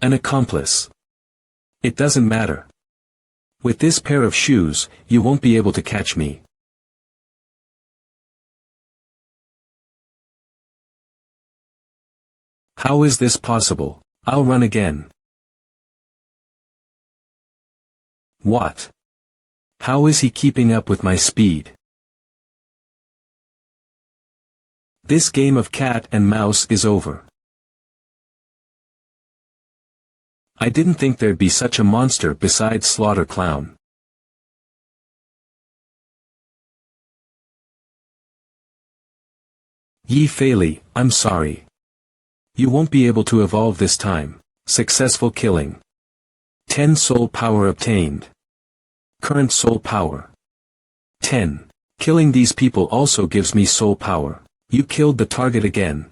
S1: An accomplice. It doesn't matter. With this pair of shoes, you won't be able to catch me. How is this possible? I'll run again. What? How is he keeping up with my speed? This game of cat and mouse is over. I didn't think there'd be such a monster besides Slaughter Clown. Yi Fei, I'm sorry. You won't be able to evolve this time. Successful killing. 10 soul power obtained. Current soul power. 10. Killing these people also gives me soul power. You killed the target again.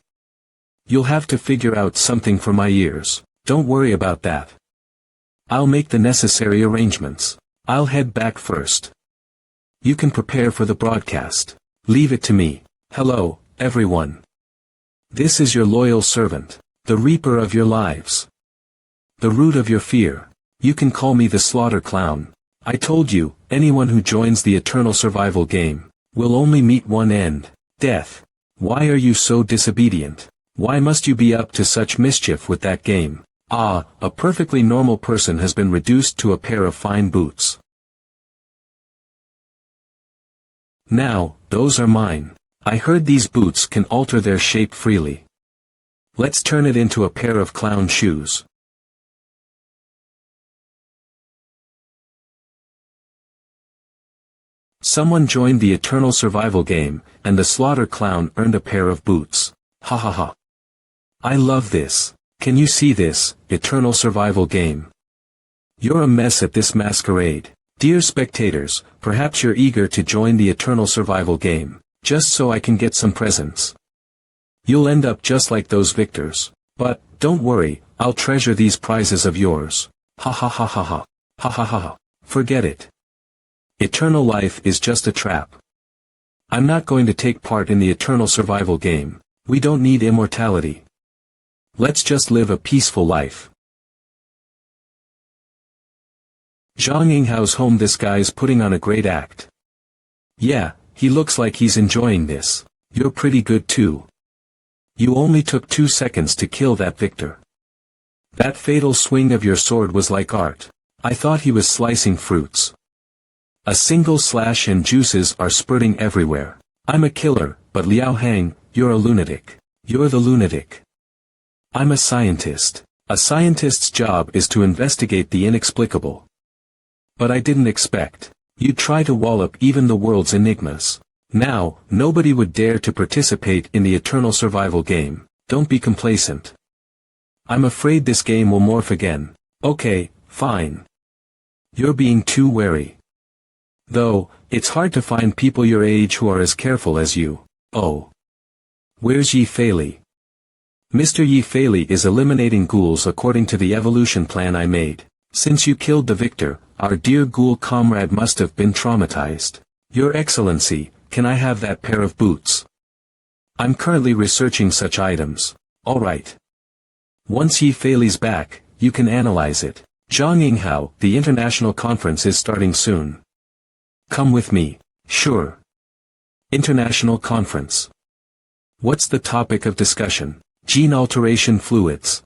S1: You'll have to figure out something for my ears. Don't worry about that. I'll make the necessary arrangements. I'll head back first. You can prepare for the broadcast. Leave it to me. Hello, everyone. This is your loyal servant, the reaper of your lives. The root of your fear. You can call me the Slaughter Clown. I told you, anyone who joins the eternal survival game, will only meet one end, death. Why are you so disobedient? Why must you be up to such mischief with that game? Ah, a perfectly normal person has been reduced to a pair of fine boots. Now, those are mine. I heard these boots can alter their shape freely. Let's turn it into a pair of clown shoes. Someone joined the eternal survival game, and the Slaughter Clown earned a pair of boots. Ha ha ha. I love this. Can you see this, eternal survival game? You're a mess at this masquerade. Dear spectators, perhaps you're eager to join the eternal survival game, just so I can get some presents. You'll end up just like those victors. But, don't worry, I'll treasure these prizes of yours. Ha ha ha ha ha. Ha ha ha ha. Forget it. Eternal life is just a trap. I'm not going to take part in the eternal survival game. We don't need immortality. Let's just live a peaceful life. Zhang Yinghao's home. This guy's putting on a great act. Yeah, he looks like he's enjoying this. You're pretty good too. You only took 2 seconds to kill that victor. That fatal swing of your sword was like art. I thought he was slicing fruits. A single slash and juices are spurting everywhere. I'm a killer, but Liao Hang, you're a lunatic. You're the lunatic. I'm a scientist. A scientist's job is to investigate the inexplicable. But I didn't expect you'd try to wallop even the world's enigmas. Now, nobody would dare to participate in the eternal survival game. Don't be complacent. I'm afraid this game will morph again. Okay, fine. You're being too wary. Though, it's hard to find people your age who are as careful as you. Oh. Where's Yi Fei? Mr. Yi Fei is eliminating ghouls according to the evolution plan I made. Since you killed the victor, our dear ghoul comrade must have been traumatized. Your Excellency, can I have that pair of boots? I'm currently researching such items. Alright. Once Yi Fei's back, you can analyze it. Zhang Yinghao, the international conference is starting soon. Come with me. Sure. International conference. What's the topic of discussion? Gene alteration fluids.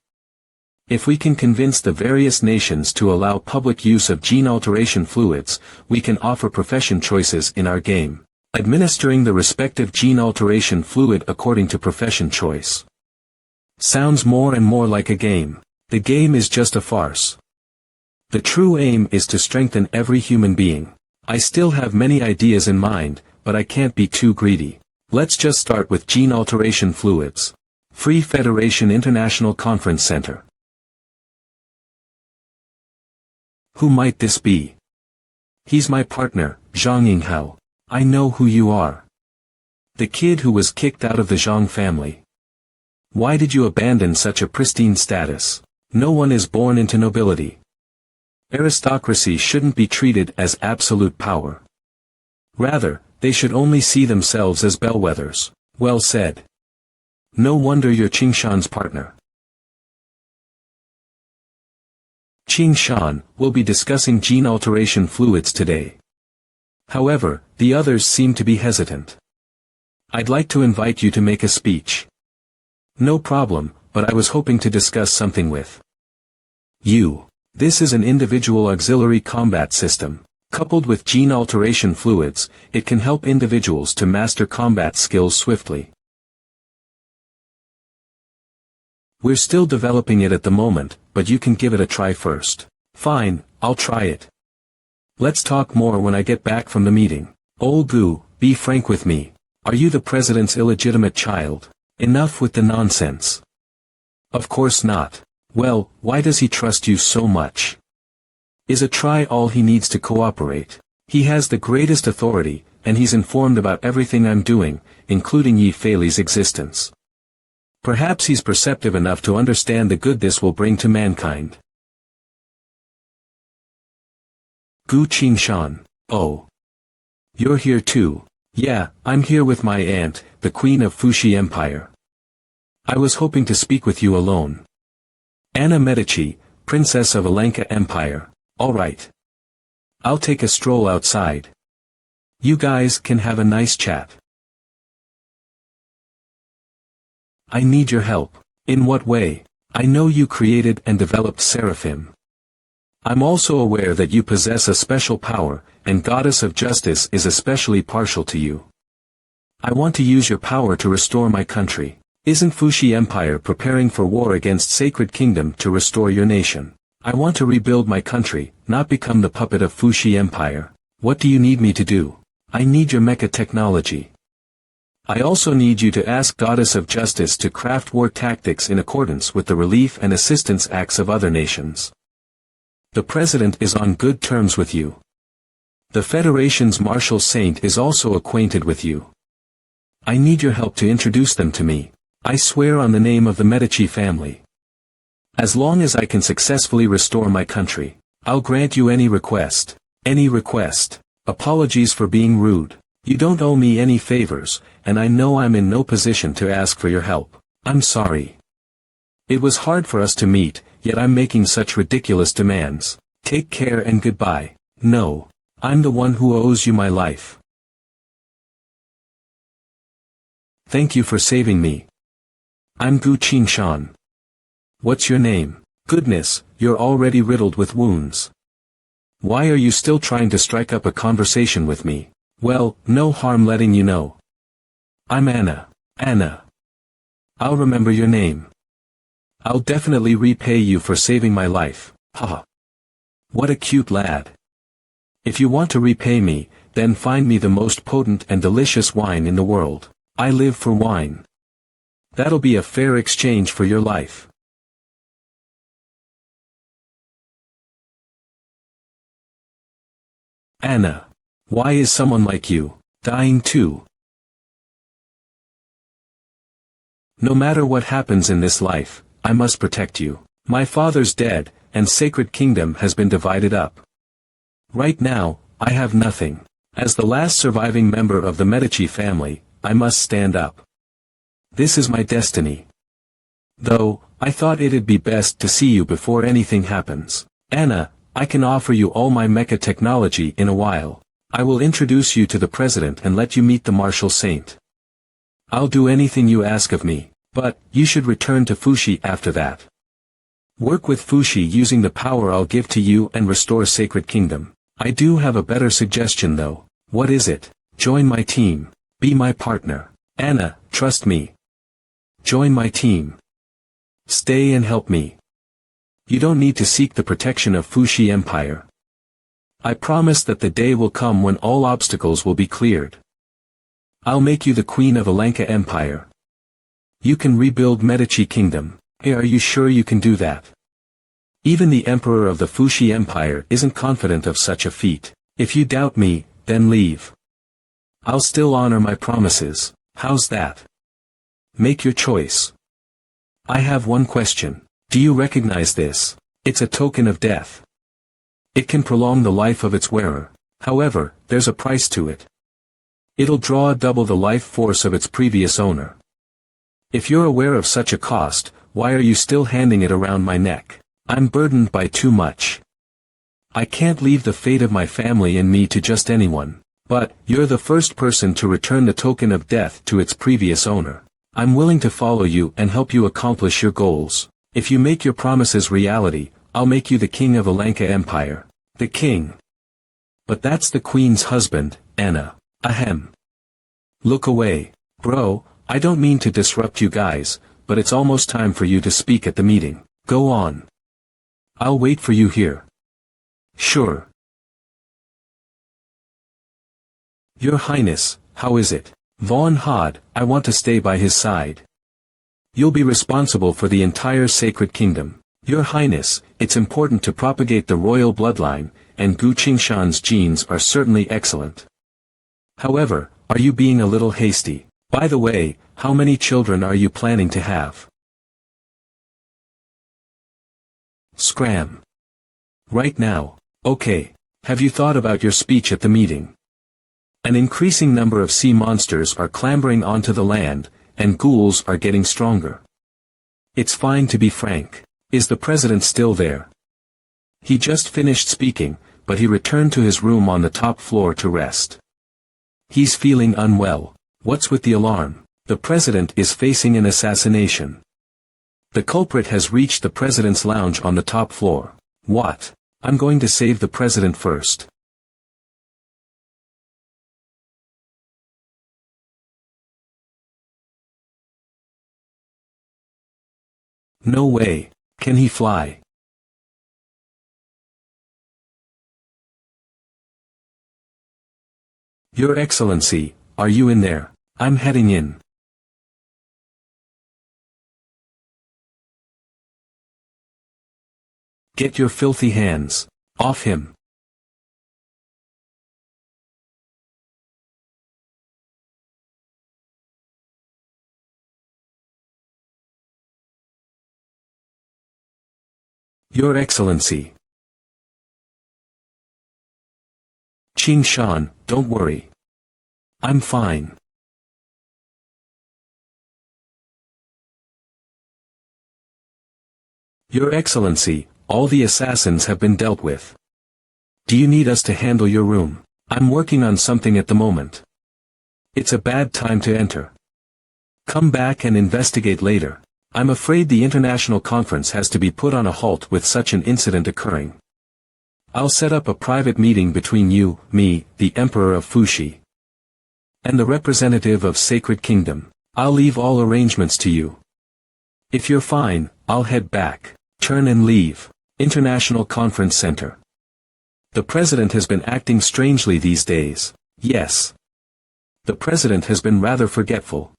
S1: If we can convince the various nations to allow public use of gene alteration fluids, we can offer profession choices in our game, administering the respective gene alteration fluid according to profession choice. Sounds more and more like a game. The game is just a farce. The true aim is to strengthen every human being. I still have many ideas in mind, but I can't be too greedy. Let's just start with gene alteration fluids. Free Federation International Conference Center. Who might this be? He's my partner, Zhang Yinghao. I know who you are. The kid who was kicked out of the Zhang family. Why did you abandon such a pristine status? No one is born into nobility. Aristocracy shouldn't be treated as absolute power. Rather, they should only see themselves as bellwethers. Well said. No wonder you're Qingshan's partner. Qingshan will be discussing gene alteration fluids today. However, the others seem to be hesitant. I'd like to invite you to make a speech. No problem, but I was hoping to discuss something with you. This is an individual auxiliary combat system. Coupled with gene alteration fluids, it can help individuals to master combat skills swiftly. We're still developing it at the moment, but you can give it a try first. Fine, I'll try it. Let's talk more when I get back from the meeting. Old Gu, be frank with me. Are you the president's illegitimate child? Enough with the nonsense. Of course not. Well, why does he trust you so much? Is a try all he needs to cooperate? He has the greatest authority, and he's informed about everything I'm doing, including Yi Fei's existence. Perhaps he's perceptive enough to understand the good this will bring to mankind. Gu Qingshan. Oh. You're here too. Yeah, I'm here with my aunt, the Queen of Fuxi Empire. I was hoping to speak with you alone. Anna Medici, Princess of Alenka Empire. Alright. I'll take a stroll outside. You guys can have a nice chat. I need your help. In what way? I know you created and developed Seraphim. I'm also aware that you possess a special power, and Goddess of Justice is especially partial to you. I want to use your power to restore my country. Isn't Fuxi Empire preparing for war against Sacred Kingdom to restore your nation? I want to rebuild my country, not become the puppet of Fuxi Empire. What do you need me to do? I need your mecha technology. I also need you to ask Goddess of Justice to craft war tactics in accordance with the relief and assistance acts of other nations. The President is on good terms with you. The Federation's Martial Saint is also acquainted with you. I need your help to introduce them to me. I swear on the name of the Medici family. As long as I can successfully restore my country, I'll grant you any request. Any request. Apologies for being rude. You don't owe me any favors, and I know I'm in no position to ask for your help. I'm sorry. It was hard for us to meet, yet I'm making such ridiculous demands. Take care and goodbye. No. I'm the one who owes you my life. Thank you for saving me. I'm Gu Qingshan. What's your name? Goodness, you're already riddled with wounds. Why are you still trying to strike up a conversation with me? Well, no harm letting you know. I'm Anna. Anna. I'll remember your name. I'll definitely repay you for saving my life. Haha. What a cute lad. If you want to repay me, then find me the most potent and delicious wine in the world. I live for wine. That'll be a fair exchange for your life. Anna. Why is someone like you dying too? No matter what happens in this life, I must protect you. My father's dead, and Sacred Kingdom has been divided up. Right now, I have nothing. As the last surviving member of the Medici family, I must stand up. This is my destiny. Though, I thought it'd be best to see you before anything happens. Anna, I can offer you all my mecha technology in a while. I will introduce you to the President and let you meet the Martial Saint. I'll do anything you ask of me. But, you should return to Fushi after that. Work with Fushi using the power I'll give to you and restore Sacred Kingdom. I do have a better suggestion though. What is it? Join my team. Be my partner. Anna, trust me. Join my team. Stay and help me. You don't need to seek the protection of Fushi Empire. I promise that the day will come when all obstacles will be cleared. I'll make you the queen of Alanka Empire. You can rebuild Medici Kingdom. Hey, are you sure you can do that? Even the emperor of the Fushi Empire isn't confident of such a feat. If you doubt me, then leave. I'll still honor my promises. How's that? Make your choice. I have one question. Do you recognize this? It's a token of death. It can prolong the life of its wearer. However, there's a price to it. It'll draw double the life force of its previous owner. If you're aware of such a cost, why are you still handing it around my neck? I'm burdened by too much. I can't leave the fate of my family and me to just anyone. But, you're the first person to return the token of death to its previous owner. I'm willing to follow you and help you accomplish your goals. If you make your promises reality, I'll make you the king of Alanka Empire. The king. But that's the queen's husband, Anna. Ahem. Look away. Bro, I don't mean to disrupt you guys, but it's almost time for you to speak at the meeting. Go on. I'll wait for you here. Sure. Your Highness, how is it? Von Hod, I want to stay by his side. You'll be responsible for the entire Sacred Kingdom. Your Highness, it's important to propagate the royal bloodline, and Gu Qingshan's genes are certainly excellent. However, are you being a little hasty? By the way, how many children are you planning to have? Scram. Right now. Okay. Have you thought about your speech at the meeting? An increasing number of sea monsters are clambering onto the land, and ghouls are getting stronger. It's fine to be frank. Is the president still there? He just finished speaking, but he returned to his room on the top floor to rest. He's feeling unwell. What's with the alarm? The president is facing an assassination. The culprit has reached the president's lounge on the top floor. What? I'm going to save the president first. No way. Can he fly? Your Excellency, are you in there? I'm heading in. Get your filthy hands off him. Your Excellency. Qingshan, don't worry. I'm fine. Your Excellency, all the assassins have been dealt with. Do you need us to handle your room? I'm working on something at the moment. It's a bad time to enter. Come back and investigate later. I'm afraid the international conference has to be put on a halt with such an incident occurring. I'll set up a private meeting between you, me, the Emperor of Fushi, and the representative of Sacred Kingdom. I'll leave all arrangements to you. If you're fine, I'll head back. Turn and leave. International Conference Center. The president has been acting strangely these days. Yes. The president has been rather forgetful.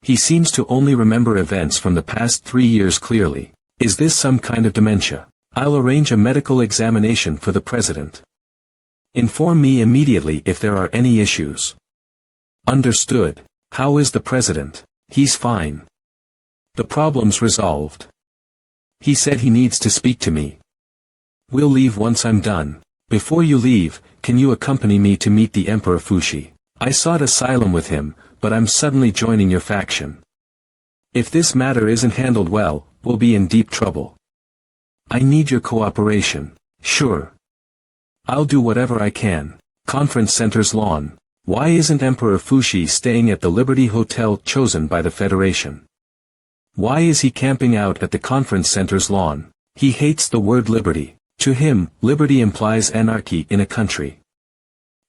S1: He seems to only remember events from the past 3 years clearly. Is this some kind of dementia? I'll arrange a medical examination for the president. Inform me immediately if there are any issues. Understood. How is the president? He's fine. The problem's resolved. He said he needs to speak to me. We'll leave once I'm done. Before you leave, can you accompany me to meet the Emperor Fushi? I sought asylum with him, but I'm suddenly joining your faction. If this matter isn't handled well, we'll be in deep trouble. I need your cooperation. Sure. I'll do whatever I can. Conference Center's lawn. Why isn't Emperor Fushi staying at the Liberty Hotel chosen by the Federation? Why is he camping out at the conference center's lawn? He hates the word liberty. To him, liberty implies anarchy in a country.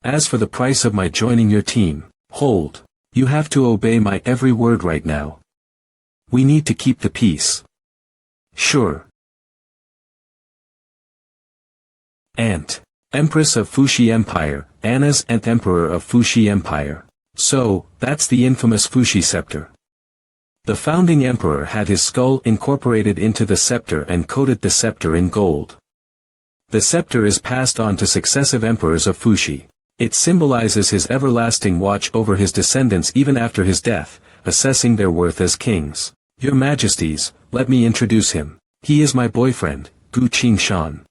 S1: As for the price of my joining your team, hold. You have to obey my every word right now. We need to keep the peace. Sure. Ant. Empress of Fuxi Empire, Anna's Ant Emperor of Fuxi Empire. So, that's the infamous Fuxi scepter. The founding emperor had his skull incorporated into the scepter and coated the scepter in gold. The scepter is passed on to successive emperors of Fuxi. It symbolizes his everlasting watch over his descendants even after his death, assessing their worth as kings. Your Majesties, let me introduce him. He is my boyfriend, Gu Qingshan.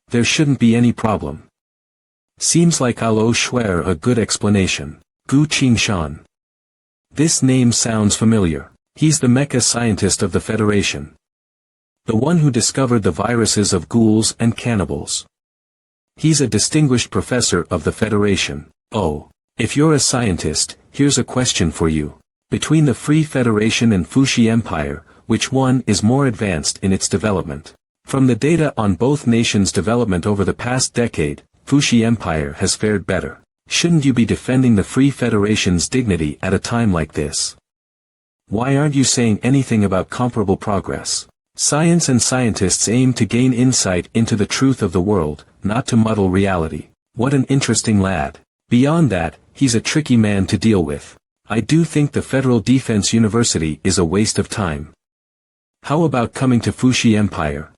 S1: There shouldn't be any problem. Seems like I'll owe Schwer a good explanation. Gu Qingshan. This name sounds familiar. He's the mecha scientist of the Federation. The one who discovered the viruses of ghouls and cannibals. He's a distinguished professor of the Federation. Oh, if you're a scientist, here's a question for you. Between the Free Federation and Fuxi Empire, which one is more advanced in its development? From the data on both nations' development over the past decade, Fuxi Empire has fared better. Shouldn't you be defending the Free Federation's dignity at a time like this? Why aren't you saying anything about comparable progress? Science and scientists aim to gain insight into the truth of the world, not to muddle reality. What an interesting lad. Beyond that, he's a tricky man to deal with. I do think the Federal Defense University is a waste of time. How about coming to Fuxi Empire?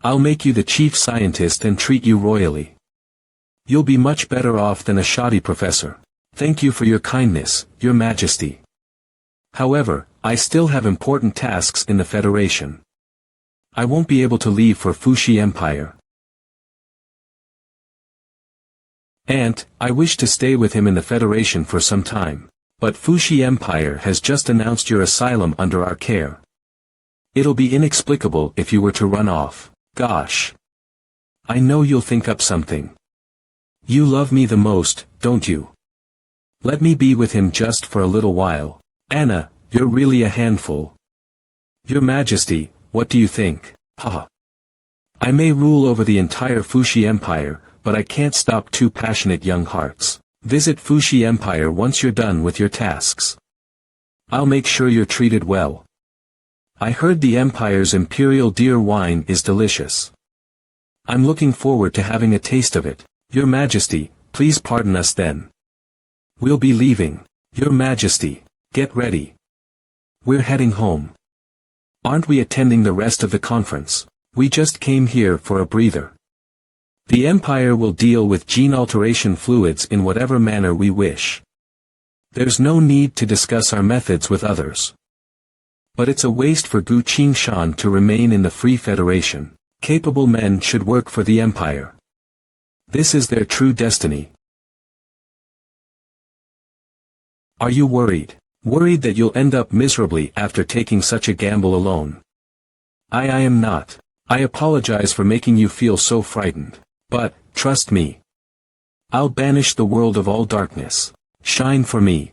S1: I'll make you the chief scientist and treat you royally. You'll be much better off than a shoddy professor. Thank you for your kindness, Your Majesty. However, I still have important tasks in the Federation. I won't be able to leave for Fuxi Empire. And, I wish to stay with him in the Federation for some time. But Fuxi Empire has just announced your asylum under our care. It'll be inexplicable if you were to run off. Gosh. I know you'll think up something. You love me the most, don't you? Let me be with him just for a little while. Anna, you're really a handful. Your Majesty, what do you think? Haha. I may rule over the entire Fuxi Empire, but I can't stop two passionate young hearts. Visit Fuxi Empire once you're done with your tasks. I'll make sure you're treated well. I heard the Empire's Imperial Deer wine is delicious. I'm looking forward to having a taste of it. Your Majesty, please pardon us then. We'll be leaving. Your Majesty, get ready. We're heading home. Aren't we attending the rest of the conference? We just came here for a breather. The Empire will deal with gene alteration fluids in whatever manner we wish. There's no need to discuss our methods with others. But it's a waste for Gu Qingshan to remain in the Free Federation. Capable men should work for the Empire. This is their true destiny. Are you worried? Worried that you'll end up miserably after taking such a gamble alone? I am not. I apologize for making you feel so frightened. But, trust me. I'll banish the world of all darkness. Shine for me.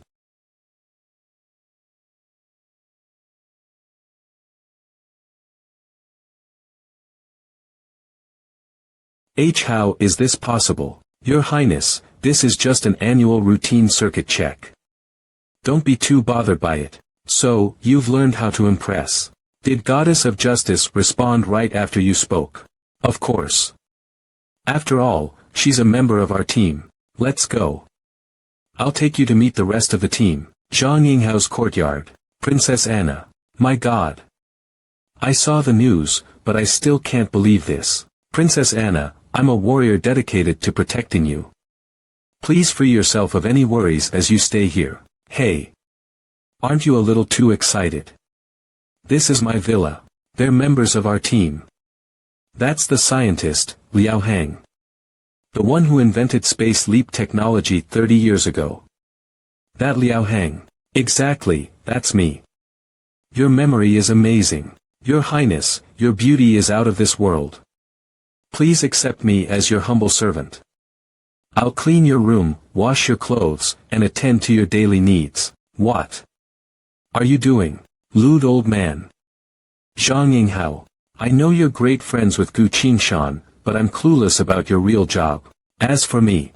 S1: How is this possible? Your Highness, this is just an annual routine circuit check. Don't be too bothered by it. So, you've learned how to impress. Did Goddess of Justice respond right after you spoke? Of course. After all, she's a member of our team. Let's go. I'll take you to meet the rest of the team. Zhang Yinghao's courtyard. Princess Anna. My God. I saw the news, but I still can't believe this. Princess Anna, I'm a warrior dedicated to protecting you. Please free yourself of any worries as you stay here. Hey. Aren't you a little too excited? This is my villa. They're members of our team. That's the scientist, Liao Hang. The one who invented space leap technology 30 years ago. That Liao Hang. Exactly, that's me. Your memory is amazing. Your Highness, your beauty is out of this world. Please accept me as your humble servant. I'll clean your room, wash your clothes, and attend to your daily needs. What? are you doing? Lewd old man. Zhang Yinghao. I know you're great friends with Gu Qingshan, but I'm clueless about your real job. As for me.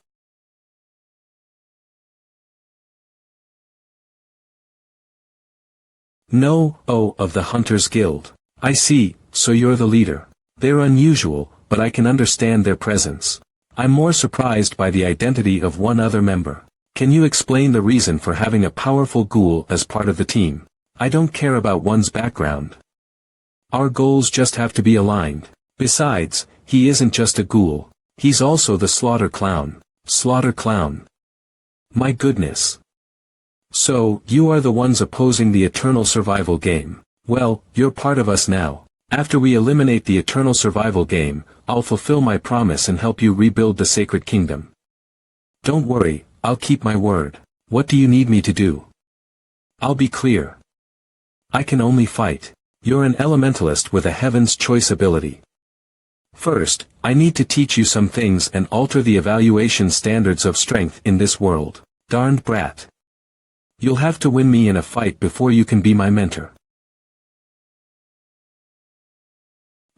S1: No, oh, of the Hunters Guild. I see, so you're the leader. They're unusual, but I can understand their presence. I'm more surprised by the identity of one other member. Can you explain the reason for having a powerful ghoul as part of the team? I don't care about one's background. Our goals just have to be aligned. Besides, he isn't just a ghoul. He's also the Slaughter Clown. Slaughter Clown. My goodness. So, you are the ones opposing the eternal survival game. Well, you're part of us now. After we eliminate the eternal survival game, I'll fulfill my promise and help you rebuild the sacred kingdom. Don't worry, I'll keep my word. What do you need me to do? I'll be clear. I can only fight. You're an elementalist with a Heaven's Choice ability. First, I need to teach you some things and alter the evaluation standards of strength in this world. Darned brat. You'll have to win me in a fight before you can be my mentor.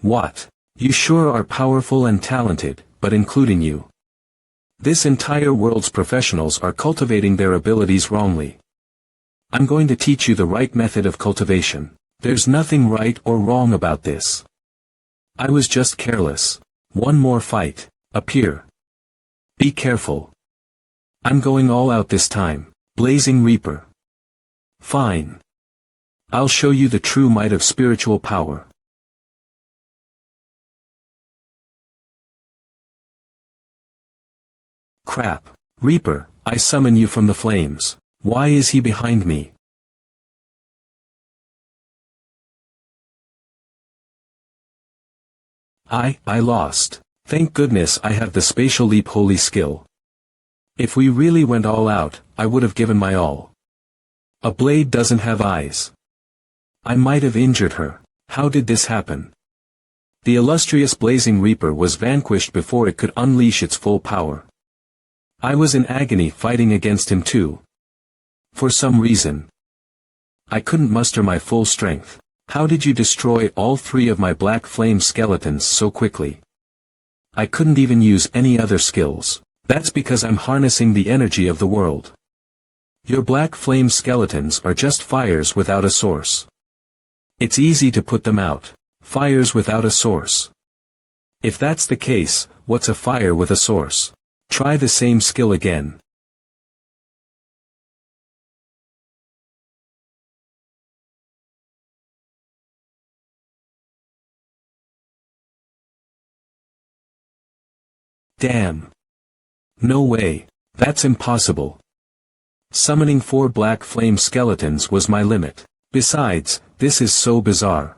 S1: What? You sure are powerful and talented, but including you. This entire world's professionals are cultivating their abilities wrongly. I'm going to teach you the right method of cultivation. There's nothing right or wrong about this. I was just careless. One more fight. Appear. Be careful. I'm going all out this time. Blazing Reaper. Fine. I'll show you the true might of spiritual power. Crap. Reaper, I summon you from the flames. Why is he behind me? I lost. Thank goodness I have the spatial leap holy skill. If we really went all out, I would have given my all. A blade doesn't have eyes. I might have injured her. How did this happen? The illustrious Blazing Reaper was vanquished before it could unleash its full power. I was in agony fighting against him too. For some reason, I couldn't muster my full strength. How did you destroy all three of my black flame skeletons so quickly? I couldn't even use any other skills. That's because I'm harnessing the energy of the world. Your black flame skeletons are just fires without a source. It's easy to put them out. Fires without a source. If that's the case, what's a fire with a source? Try the same skill again. Damn. No way. That's impossible. Summoning 4 black flame skeletons was my limit. Besides, this is so bizarre.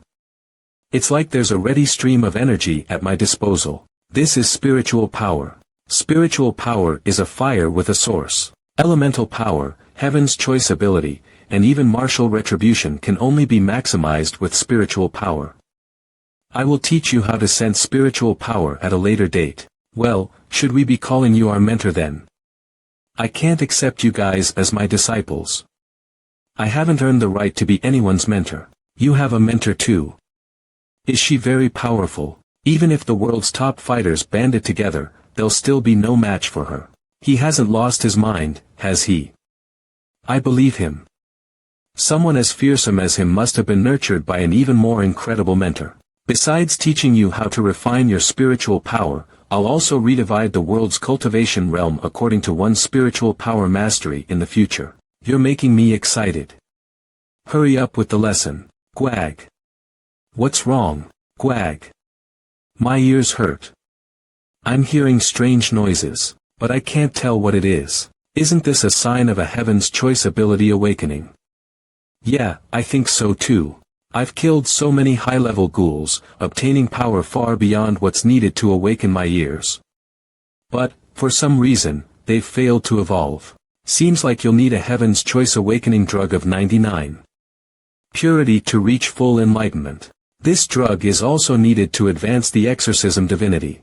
S1: It's like there's a ready stream of energy at my disposal. This is spiritual power. Spiritual power is a fire with a source. Elemental power, Heaven's Choice ability, and even martial retribution can only be maximized with spiritual power. I will teach you how to sense spiritual power at a later date. Well, should we be calling you our mentor then? I can't accept you guys as my disciples. I haven't earned the right to be anyone's mentor. You have a mentor too. Is she very powerful? Even if the world's top fighters banded together, there'll still be no match for her. He hasn't lost his mind, has he? I believe him. Someone as fearsome as him must have been nurtured by an even more incredible mentor. Besides teaching you how to refine your spiritual power, I'll also redivide the world's cultivation realm according to one's spiritual power mastery in the future. You're making me excited. Hurry up with the lesson. Gwag. What's wrong, Gwag? My ears hurt. I'm hearing strange noises, but I can't tell what it is. Isn't this a sign of a Heaven's Choice ability awakening? Yeah, I think so too. I've killed so many high-level ghouls, obtaining power far beyond what's needed to awaken my ears. But, for some reason, they've failed to evolve. Seems like you'll need a Heaven's Choice awakening drug of 99. Purity to reach full enlightenment. This drug is also needed to advance the exorcism divinity.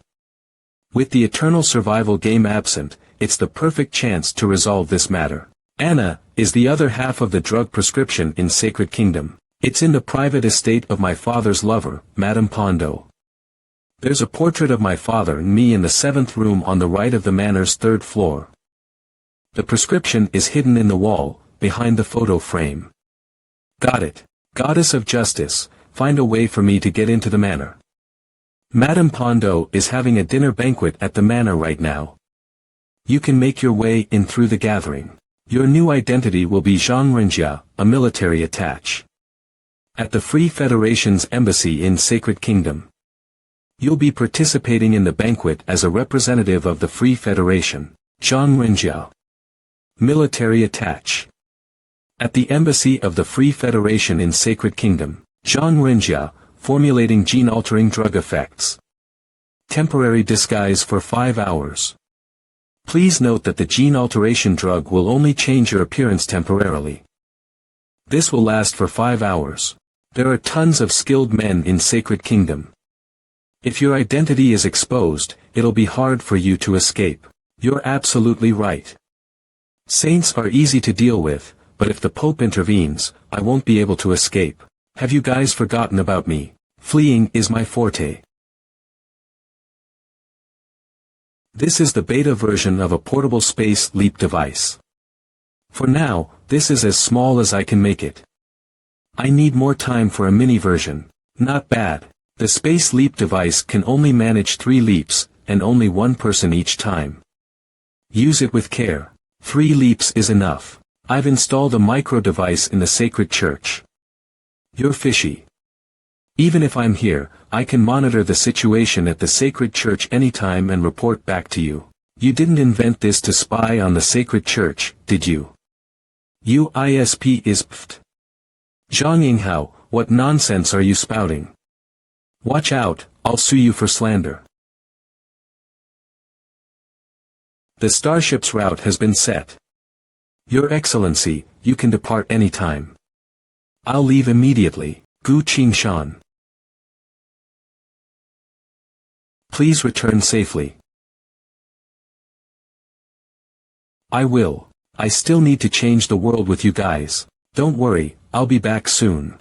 S1: With the eternal survival game absent, it's the perfect chance to resolve this matter. Anna is the other half of the drug prescription in Sacred Kingdom. It's in the private estate of my father's lover, Madame Pondo. There's a portrait of my father and me in the 7th room on the right of the manor's 3rd floor. The prescription is hidden in the wall, behind the photo frame. Got it. Goddess of Justice, find a way for me to get into the manor. Madame Pondo is having a dinner banquet at the manor right now. You can make your way in through the gathering. Your new identity will be Jean Rinjia, a military attaché. At the Free Federation's embassy in Sacred Kingdom. You'll be participating in the banquet as a representative of the Free Federation, Jean Rinjia. Military attaché. At the embassy of the Free Federation in Sacred Kingdom, Jean Rinjia, formulating gene-altering drug effects. Temporary disguise for 5 hours. Please note that the gene alteration drug will only change your appearance temporarily. This will last for 5 hours. There are tons of skilled men in Sacred Kingdom. If your identity is exposed, it'll be hard for you to escape. You're absolutely right. Saints are easy to deal with, but if the Pope intervenes, I won't be able to escape. Have you guys forgotten about me? Fleeing is my forte. This is the beta version of a portable space leap device. For now, this is as small as I can make it. I need more time for a mini version. Not bad. The space leap device can only manage 3 leaps, and only 1 person each time. Use it with care. 3 leaps is enough. I've installed a micro device in the sacred church. You're fishy. Even if I'm here, I can monitor the situation at the sacred church anytime and report back to you. You didn't invent this to spy on the sacred church, did you? UISP is pfft. Zhang Yinghao, what nonsense are you spouting? Watch out, I'll sue you for slander. The starship's route has been set. Your Excellency, you can depart anytime. I'll leave immediately. Gu Qingshan. Please return safely. I will. I still need to change the world with you guys. Don't worry, I'll be back soon.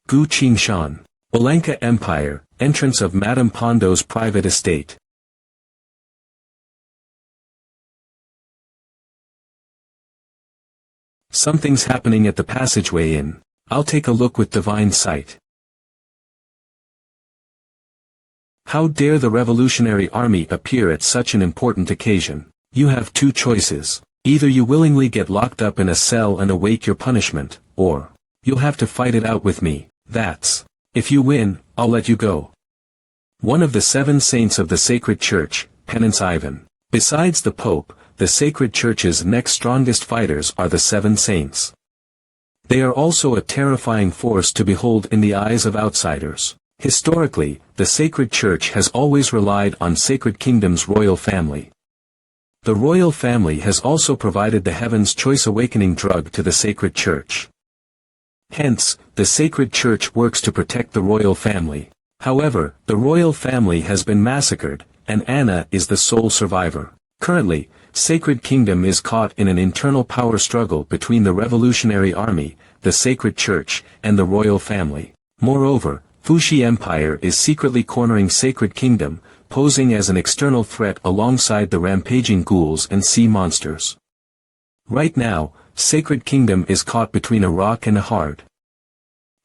S1: Gu Qingshan. Olenka Empire, entrance of Madame Pondo's private estate. Something's happening at the passageway in. I'll take a look with divine sight. How dare the Revolutionary Army appear at such an important occasion? You have 2 choices. Either you willingly get locked up in a cell and await your punishment, or you'll have to fight it out with me. That's. If you win, I'll let you go. One of the 7 saints of the sacred church, Penance Ivan. Besides the Pope, the sacred church's next strongest fighters are the 7 saints. They are also a terrifying force to behold in the eyes of outsiders. Historically, the sacred church has always relied on Sacred Kingdom's royal family. The royal family has also provided the Heaven's Choice Awakening drug to the sacred church. Hence, the sacred church works to protect the royal family. However, the royal family has been massacred, and Anna is the sole survivor. Currently, Sacred Kingdom is caught in an internal power struggle between the Revolutionary Army, the Sacred Church, and the royal family. Moreover, Fuxi Empire is secretly cornering Sacred Kingdom, posing as an external threat alongside the rampaging ghouls and sea monsters. Right now, Sacred Kingdom is caught between a rock and a hard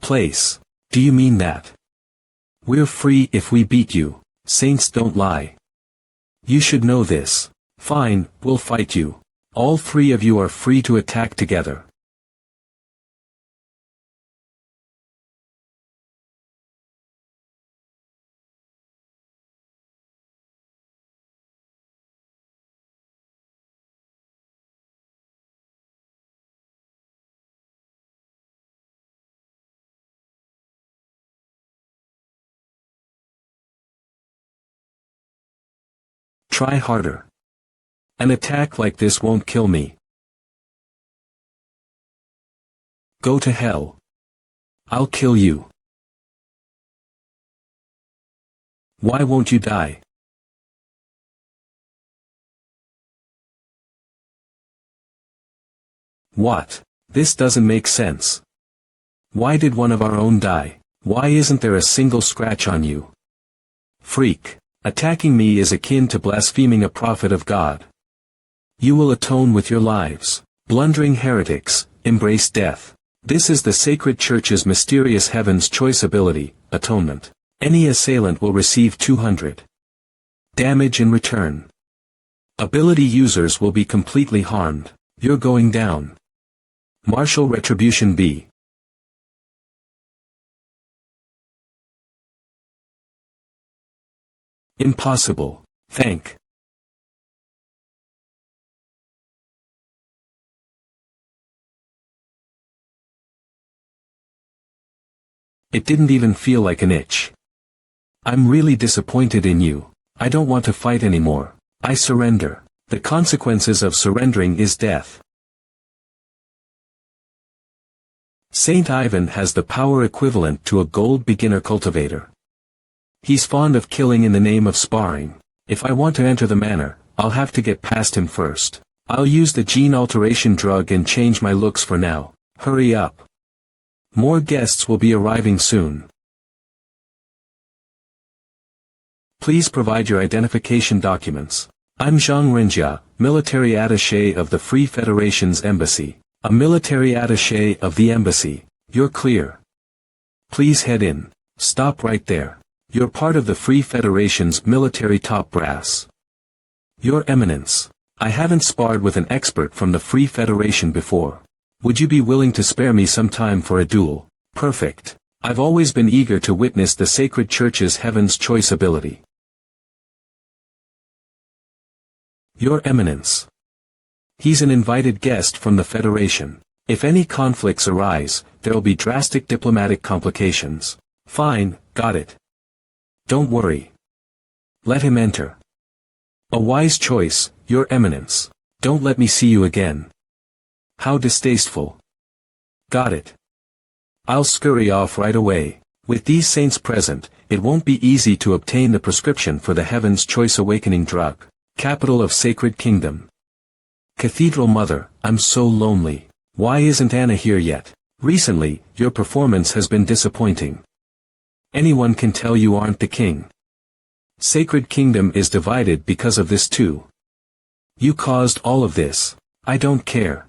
S1: place. Do you mean that? We're free if we beat you. Saints don't lie. You should know this. Fine, we'll fight you. All 3 of you are free to attack together. Try harder. An attack like this won't kill me. Go to hell. I'll kill you. Why won't you die? What? This doesn't make sense. Why did one of our own die? Why isn't there a single scratch on you? Freak. Attacking me is akin to blaspheming a prophet of God. You will atone with your lives. Blundering heretics, embrace death. This is the sacred church's mysterious heaven's choice ability, atonement. Any assailant will receive 200 damage in return. Ability users will be completely harmed. You're going down. Martial Retribution B. Impossible. Thank. It didn't even feel like an itch. I'm really disappointed in you. I don't want to fight anymore. I surrender. The consequences of surrendering is death. Saint Ivan has the power equivalent to a gold beginner cultivator. He's fond of killing in the name of sparring. If I want to enter the manor, I'll have to get past him first. I'll use the gene alteration drug and change my looks for now. Hurry up. More guests will be arriving soon. Please provide your identification documents. I'm Zhang Renjia, military attaché of the Free Federation's embassy. A military attaché of the embassy. You're clear. Please head in. Stop right there. You're part of the Free Federation's military top brass. Your Eminence. I haven't sparred with an expert from the Free Federation before. Would you be willing to spare me some time for a duel? Perfect. I've always been eager to witness the sacred church's heaven's choice ability. Your Eminence. He's an invited guest from the Federation. If any conflicts arise, there'll be drastic diplomatic complications. Fine, got it. Don't worry. Let him enter. A wise choice, Your Eminence. Don't let me see you again. How distasteful. Got it. I'll scurry off right away. With these saints present, it won't be easy to obtain the prescription for the Heaven's Choice Awakening drug. Capital of Sacred Kingdom. Cathedral Mother, I'm so lonely. Why isn't Anna here yet? Recently, your performance has been disappointing. Anyone can tell you aren't the king. Sacred Kingdom is divided because of this too. You caused all of this. I don't care.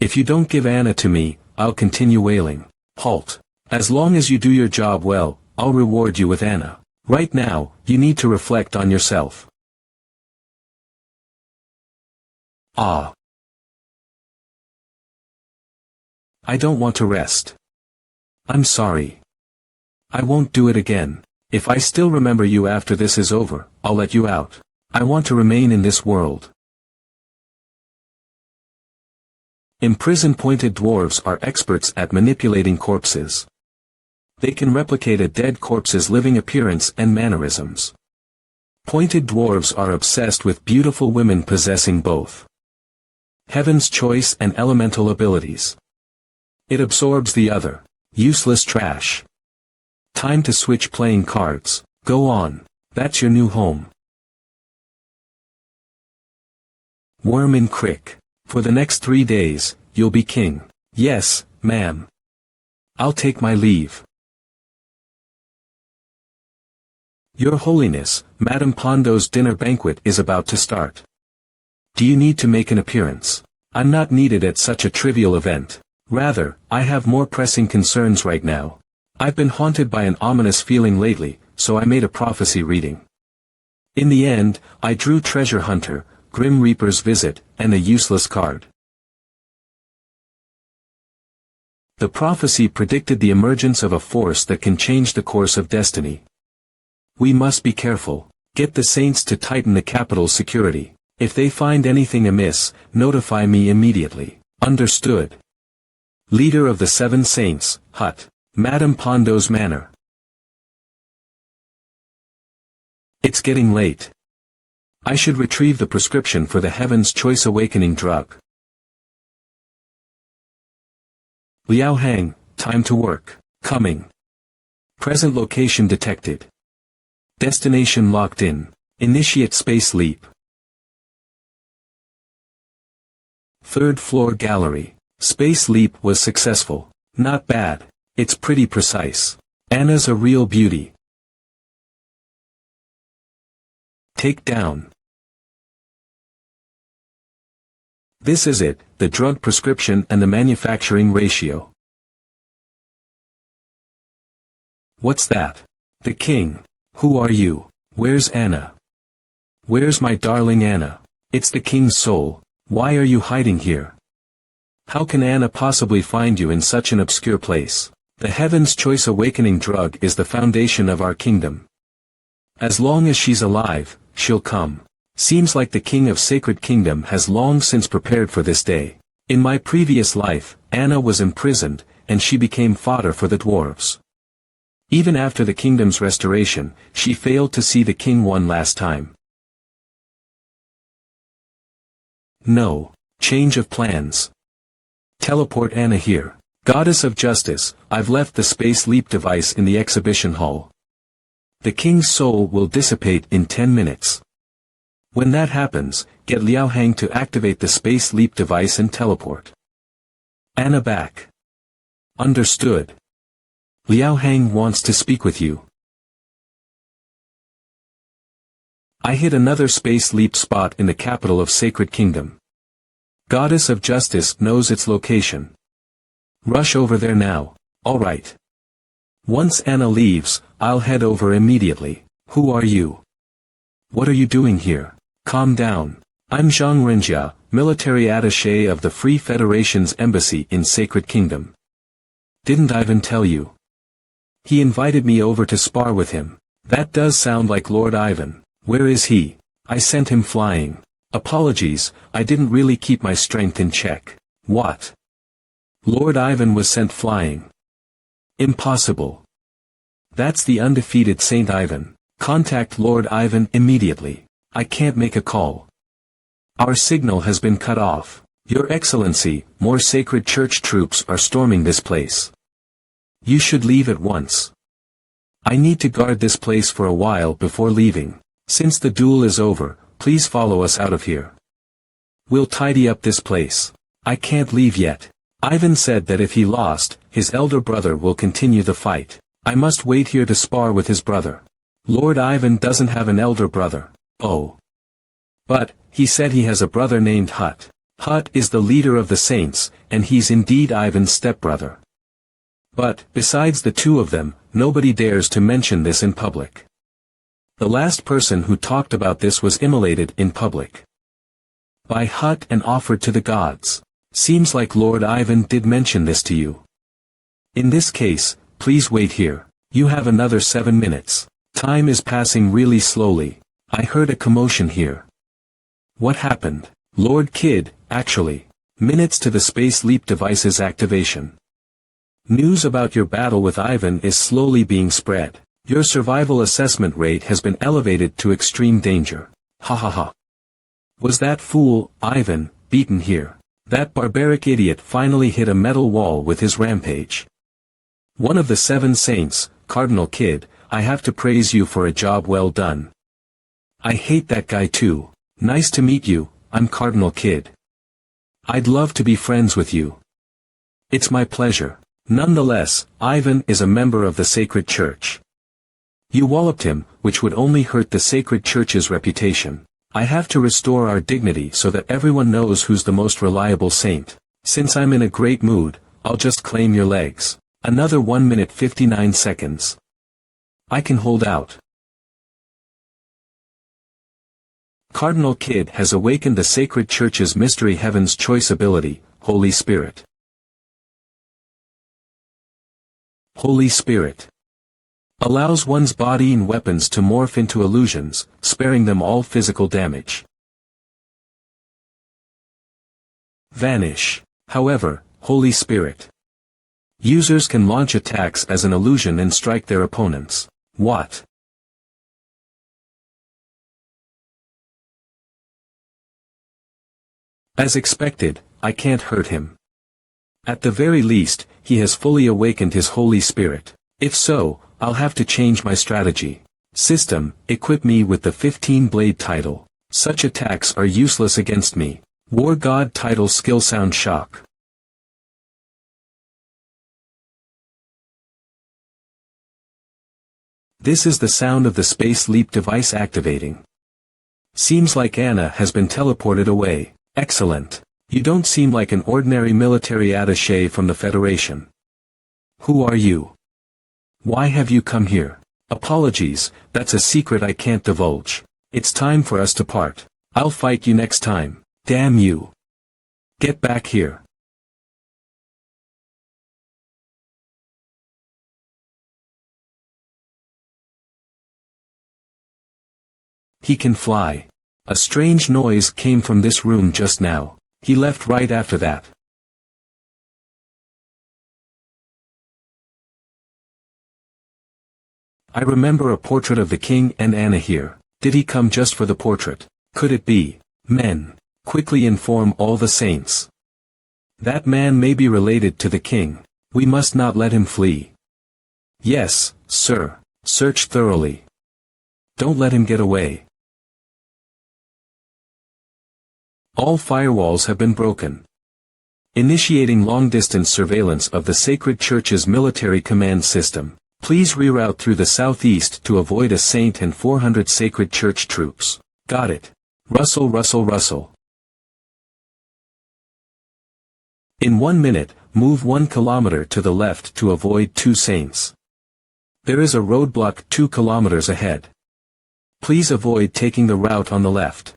S1: If you don't give Anna to me, I'll continue wailing. Halt. As long as you do your job well, I'll reward you with Anna. Right now, you need to reflect on yourself. Ah. I don't want to rest. I'm sorry. I won't do it again. If I still remember you after this is over, I'll let you out. I want to remain in this world. Imprisoned pointed dwarves are experts at manipulating corpses. They can replicate a dead corpse's living appearance and mannerisms. Pointed dwarves are obsessed with beautiful women possessing both Heaven's Choice and elemental abilities. It absorbs the other. Useless trash. Time to switch playing cards. Go on. That's your new home. Worm in Crick. For the next 3 days, you'll be king. Yes, ma'am. I'll take my leave. Your Holiness, Madame Pondo's dinner banquet is about to start. Do you need to make an appearance? I'm not needed at such a trivial event. Rather, I have more pressing concerns right now. I've been haunted by an ominous feeling lately, so I made a prophecy reading. In the end, I drew Treasure Hunter, Grim Reaper's Visit, and a useless card. The prophecy predicted the emergence of a force that can change the course of destiny. We must be careful. Get the saints to tighten the capital's security. If they find anything amiss, notify me immediately. Understood. Leader of the Seven Saints, Hut. Madame Pondo's Manor. It's getting late. I should retrieve the prescription for the Heaven's Choice Awakening drug. Liao Hang, time to work. Coming. Present location detected. Destination locked in. Initiate space leap. Third floor gallery. Space leap was successful. Not bad. It's pretty precise. Anna's a real beauty. Take down. This is it, the drug prescription and the manufacturing ratio. What's that? The king. Who are you? Where's Anna? Where's my darling Anna? It's the king's soul. Why are you hiding here? How can Anna possibly find you in such an obscure place? The Heaven's Choice Awakening drug is the foundation of our kingdom. As long as she's alive, she'll come. Seems like the King of Sacred Kingdom has long since prepared for this day. In my previous life, Anna was imprisoned, and she became fodder for the dwarves. Even after the kingdom's restoration, she failed to see the king one last time. No. Change of plans. Teleport Anna here. Goddess of Justice, I've left the space leap device in the exhibition hall. The king's soul will dissipate in 10 minutes. When that happens, get Liao Hang to activate the space leap device and teleport Anna back. Understood. Liao Hang wants to speak with you. I hit another space leap spot in the capital of Sacred Kingdom. Goddess of Justice knows its location. Rush over there now. Alright. Once Anna leaves, I'll head over immediately. Who are you? What are you doing here? Calm down. I'm Zhang Renjia, military attaché of the Free Federation's embassy in Sacred Kingdom. Didn't Ivan tell you? He invited me over to spar with him. That does sound like Lord Ivan. Where is he? I sent him flying. Apologies, I didn't really keep my strength in check. What? Lord Ivan was sent flying. Impossible. That's the undefeated Saint Ivan. Contact Lord Ivan immediately. I can't make a call. Our signal has been cut off. Your Excellency, more sacred church troops are storming this place. You should leave at once. I need to guard this place for a while before leaving. Since the duel is over, please follow us out of here. We'll tidy up this place. I can't leave yet. Ivan said that if he lost, his elder brother will continue the fight. I must wait here to spar with his brother. Lord Ivan doesn't have an elder brother. Oh. But, he said he has a brother named Hut. Hut is the leader of the saints, and he's indeed Ivan's stepbrother. But, besides the two of them, nobody dares to mention this in public. The last person who talked about this was immolated in public by Hut and offered to the gods. Seems like Lord Ivan did mention this to you. In this case, please wait here. You have another 7 minutes. Time is passing really slowly. I heard a commotion here. What happened? Lord Kid, actually. Minutes to the space leap device's activation. News about your battle with Ivan is slowly being spread. Your survival assessment rate has been elevated to extreme danger. Ha ha ha. Was that fool, Ivan, beaten here? That barbaric idiot finally hit a metal wall with his rampage. One of the 7 saints, Cardinal Kid, I have to praise you for a job well done. I hate that guy too. Nice to meet you, I'm Cardinal Kid. I'd love to be friends with you. It's my pleasure. Nonetheless, Ivan is a member of the Sacred Church. You walloped him, which would only hurt the Sacred Church's reputation. I have to restore our dignity so that everyone knows who's the most reliable saint. Since I'm in a great mood, I'll just claim your legs. Another 1 minute 59 seconds. I can hold out. Cardinal Kid has awakened the Sacred Church's mystery Heaven's Choice ability, Holy Spirit. Holy Spirit allows one's body and weapons to morph into illusions, sparing them all physical damage. Vanish. However, Holy Spirit users can launch attacks as an illusion and strike their opponents. What? As expected, I can't hurt him. At the very least, he has fully awakened his Holy Spirit. If so, I'll have to change my strategy. System, equip me with the 15-blade title. Such attacks are useless against me. War God title skill sound shock. This is the sound of the space leap device activating. Seems like Anna has been teleported away. Excellent. You don't seem like an ordinary military attaché from the Federation. Who are you? Why have you come here? Apologies, that's a secret I can't divulge. It's time for us to part. I'll fight you next time. Damn you. Get back here. He can fly. A strange noise came from this room just now. He left right after that. I remember a portrait of the king and Anna here. Did he come just for the portrait? Could it be? Men, quickly inform all the saints. That man may be related to the king. We must not let him flee. Yes, sir. Search thoroughly. Don't let him get away. All firewalls have been broken. Initiating long-distance surveillance of the Sacred Church's military command system. Please reroute through the southeast to avoid a saint and 400 Sacred Church troops. Got it. Russell, Russell, Russell. In 1 minute, move 1 kilometer to the left to avoid 2 saints. There is a roadblock 2 kilometers ahead. Please avoid taking the route on the left.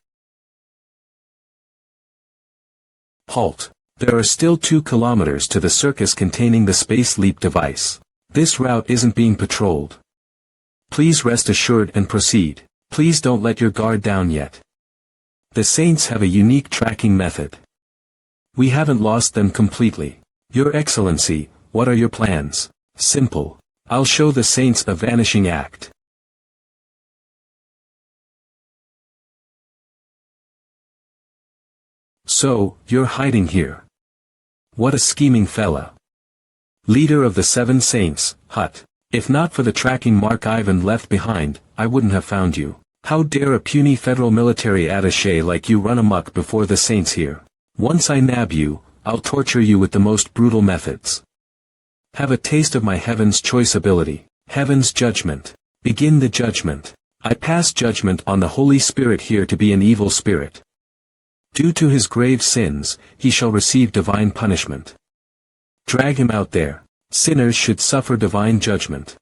S1: Halt. There are still 2 kilometers to the circus containing the space leap device. This route isn't being patrolled. Please rest assured and proceed. Please don't let your guard down yet. The saints have a unique tracking method. We haven't lost them completely. Your Excellency, what are your plans? Simple. I'll show the saints a vanishing act. So, you're hiding here. What a scheming fella. Leader of the 7 saints, Hut. If not for the tracking mark Ivan left behind, I wouldn't have found you. How dare a puny federal military attaché like you run amok before the saints here? Once I nab you, I'll torture you with the most brutal methods. Have a taste of my Heaven's Choice ability. Heaven's Judgment. Begin the judgment. I pass judgment on the Holy Spirit here to be an evil spirit. Due to his grave sins, he shall receive divine punishment. Drag him out there. Sinners should suffer divine judgment.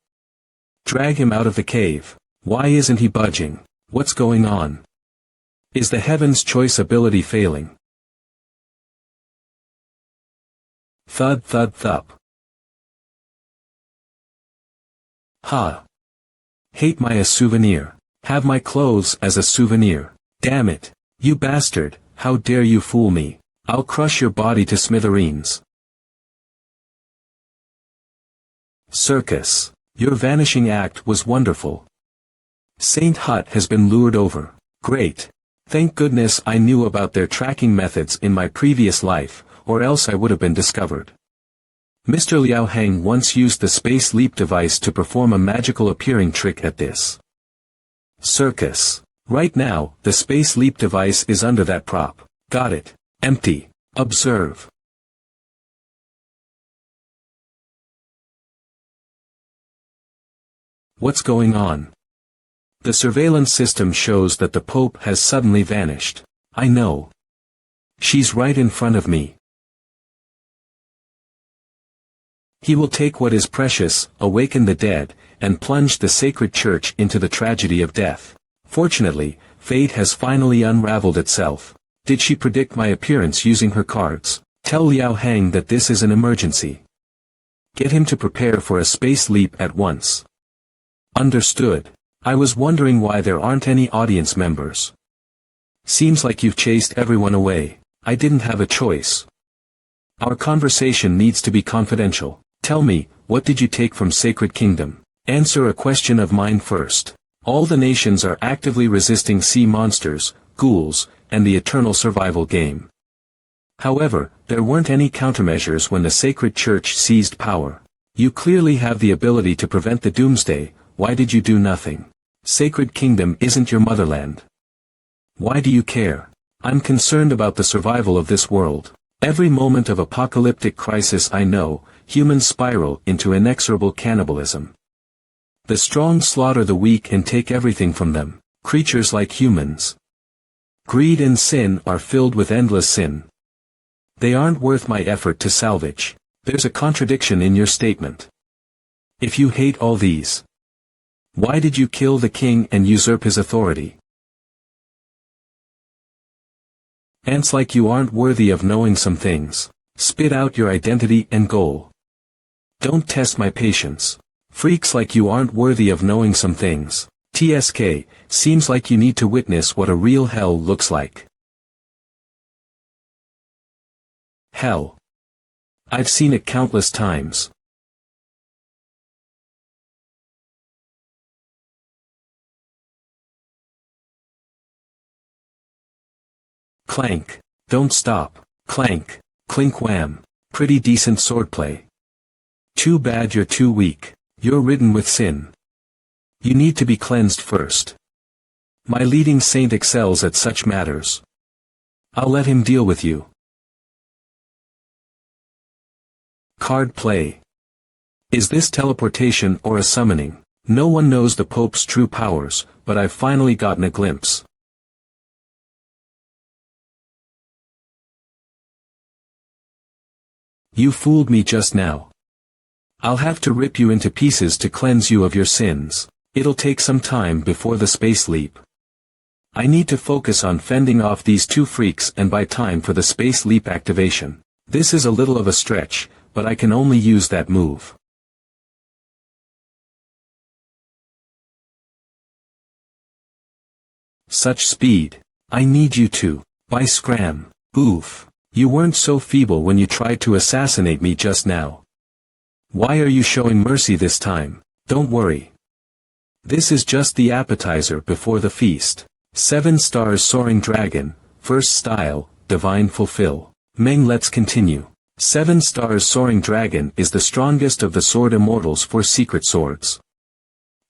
S1: Drag him out of the cave. Why isn't he budging? What's going on? Is the Heaven's Choice ability failing? Thud thud thup. Ha. Hate my a souvenir. Have my clothes as a souvenir. Damn it. You bastard, how dare you fool me. I'll crush your body to smithereens. Circus. Your vanishing act was wonderful. Saint Hut has been lured over. Great. Thank goodness I knew about their tracking methods in my previous life, or else I would have been discovered. Mr. Liao Heng once used the space leap device to perform a magical appearing trick at this circus. Right now, the space leap device is under that prop. Got it. Empty. Observe. What's going on? The surveillance system shows that the Pope has suddenly vanished. I know. She's right in front of me. He will take what is precious, awaken the dead, and plunge the sacred church into the tragedy of death. Fortunately, fate has finally unraveled itself. Did she predict my appearance using her cards? Tell Liao Heng that this is an emergency. Get him to prepare for a space leap at once. Understood. I was wondering why there aren't any audience members. Seems like you've chased everyone away. I didn't have a choice. Our conversation needs to be confidential. Tell me, what did you take from Sacred Kingdom? Answer a question of mine first. All the nations are actively resisting sea monsters, ghouls, and the eternal survival game. However, there weren't any countermeasures when the Sacred Church seized power. You clearly have the ability to prevent the doomsday. Why did you do nothing? Sacred Kingdom isn't your motherland. Why do you care? I'm concerned about the survival of this world. Every moment of apocalyptic crisis I know, humans spiral into inexorable cannibalism. The strong slaughter the weak and take everything from them, creatures like humans. Greed and sin are filled with endless sin. They aren't worth my effort to salvage. There's a contradiction in your statement. If you hate all these, why did you kill the king and usurp his authority? Ants like you aren't worthy of knowing some things. Spit out your identity and goal. Don't test my patience. Freaks like you aren't worthy of knowing some things. TSK, seems like you need to witness what a real hell looks like. Hell. I've seen it countless times. Clank. Don't stop. Clank. Clink wham. Pretty decent swordplay. Too bad you're too weak. You're ridden with sin. You need to be cleansed first. My leading saint excels at such matters. I'll let him deal with you. Card play. Is this teleportation or a summoning? No one knows the Pope's true powers, but I've finally gotten a glimpse. You fooled me just now. I'll have to rip you into pieces to cleanse you of your sins. It'll take some time before the space leap. I need to focus on fending off these two freaks and buy time for the space leap activation. This is a little of a stretch, but I can only use that move. Such speed. I need you to. By scram. Oof. You weren't so feeble when you tried to assassinate me just now. Why are you showing mercy this time? Don't worry. This is just the appetizer before the feast. 7 stars soaring dragon, first style, divine fulfill. Meng, let's continue. 7 stars soaring dragon is the strongest of the sword immortals for secret swords.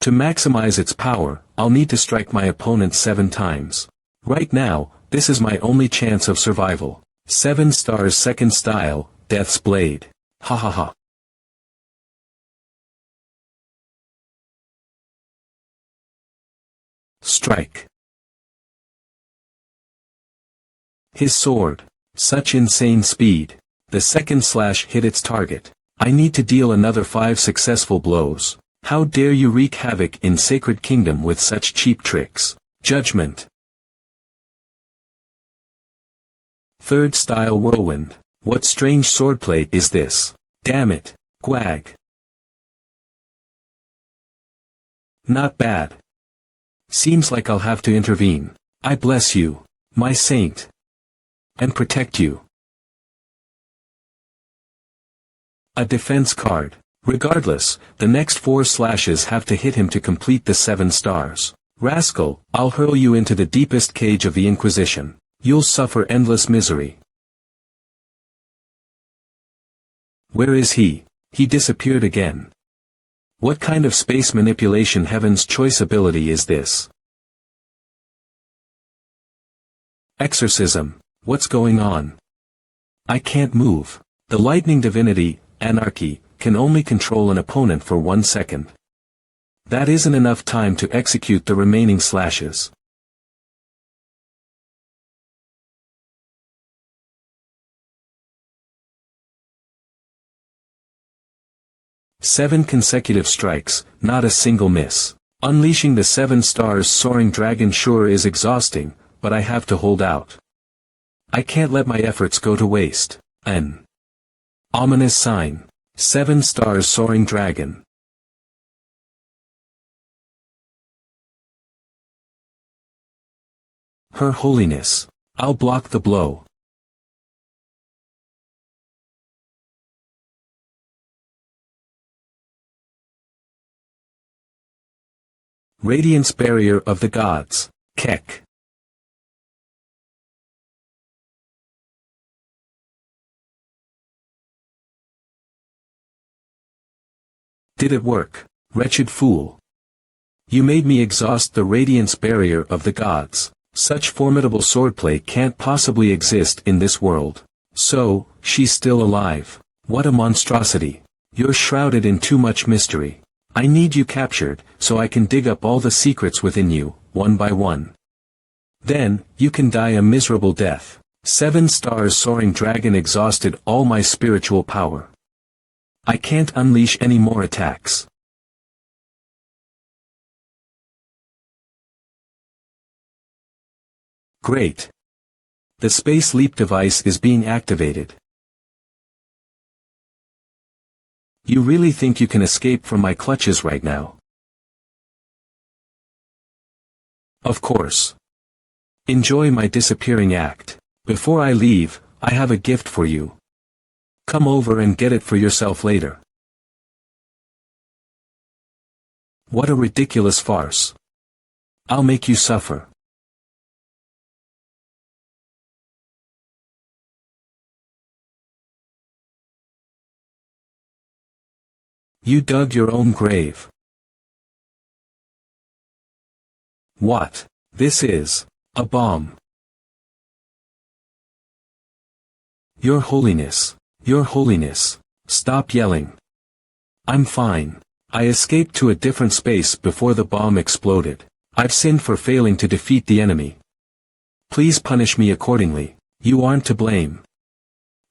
S1: To maximize its power, I'll need to strike my opponent 7 times. Right now, this is my only chance of survival. 7 stars second style, Death's Blade. Ha ha ha. Strike. His sword. Such insane speed. The second slash hit its target. I need to deal another 5 successful blows. How dare you wreak havoc in Sacred Kingdom with such cheap tricks. Judgment. Third style whirlwind. What strange swordplay is this? Damn it. Gwag. Not bad. Seems like I'll have to intervene. I bless you, my saint. And protect you. A defense card. Regardless, the next 4 slashes have to hit him to complete the 7 stars. Rascal, I'll hurl you into the deepest cage of the Inquisition. You'll suffer endless misery. Where is he? He disappeared again. What kind of space manipulation heaven's choice ability is this? Exorcism. What's going on? I can't move. The lightning divinity, anarchy, can only control an opponent for 1 second. That isn't enough time to execute the remaining slashes. Seven consecutive strikes, not a single miss. Unleashing the 7 stars soaring dragon sure is exhausting, but I have to hold out. I can't let my efforts go to waste. An ominous sign. 7 stars soaring dragon. Her Holiness. I'll block the blow. Radiance barrier of the gods. Kek. Did it work? Wretched fool. You made me exhaust the radiance barrier of the gods. Such formidable swordplay can't possibly exist in this world. So, she's still alive. What a monstrosity. You're shrouded in too much mystery. I need you captured, so I can dig up all the secrets within you, one by one. Then, you can die a miserable death. 7 stars soaring dragon exhausted all my spiritual power. I can't unleash any more attacks. Great. The space leap device is being activated. You really think you can escape from my clutches right now? Of course. Enjoy my disappearing act. Before I leave, I have a gift for you. Come over and get it for yourself later. What a ridiculous farce. I'll make you suffer. You dug your own grave. What? This is a bomb. Your Holiness, stop yelling. I'm fine. I escaped to a different space before the bomb exploded. I've sinned for failing to defeat the enemy. Please punish me accordingly. You aren't to blame.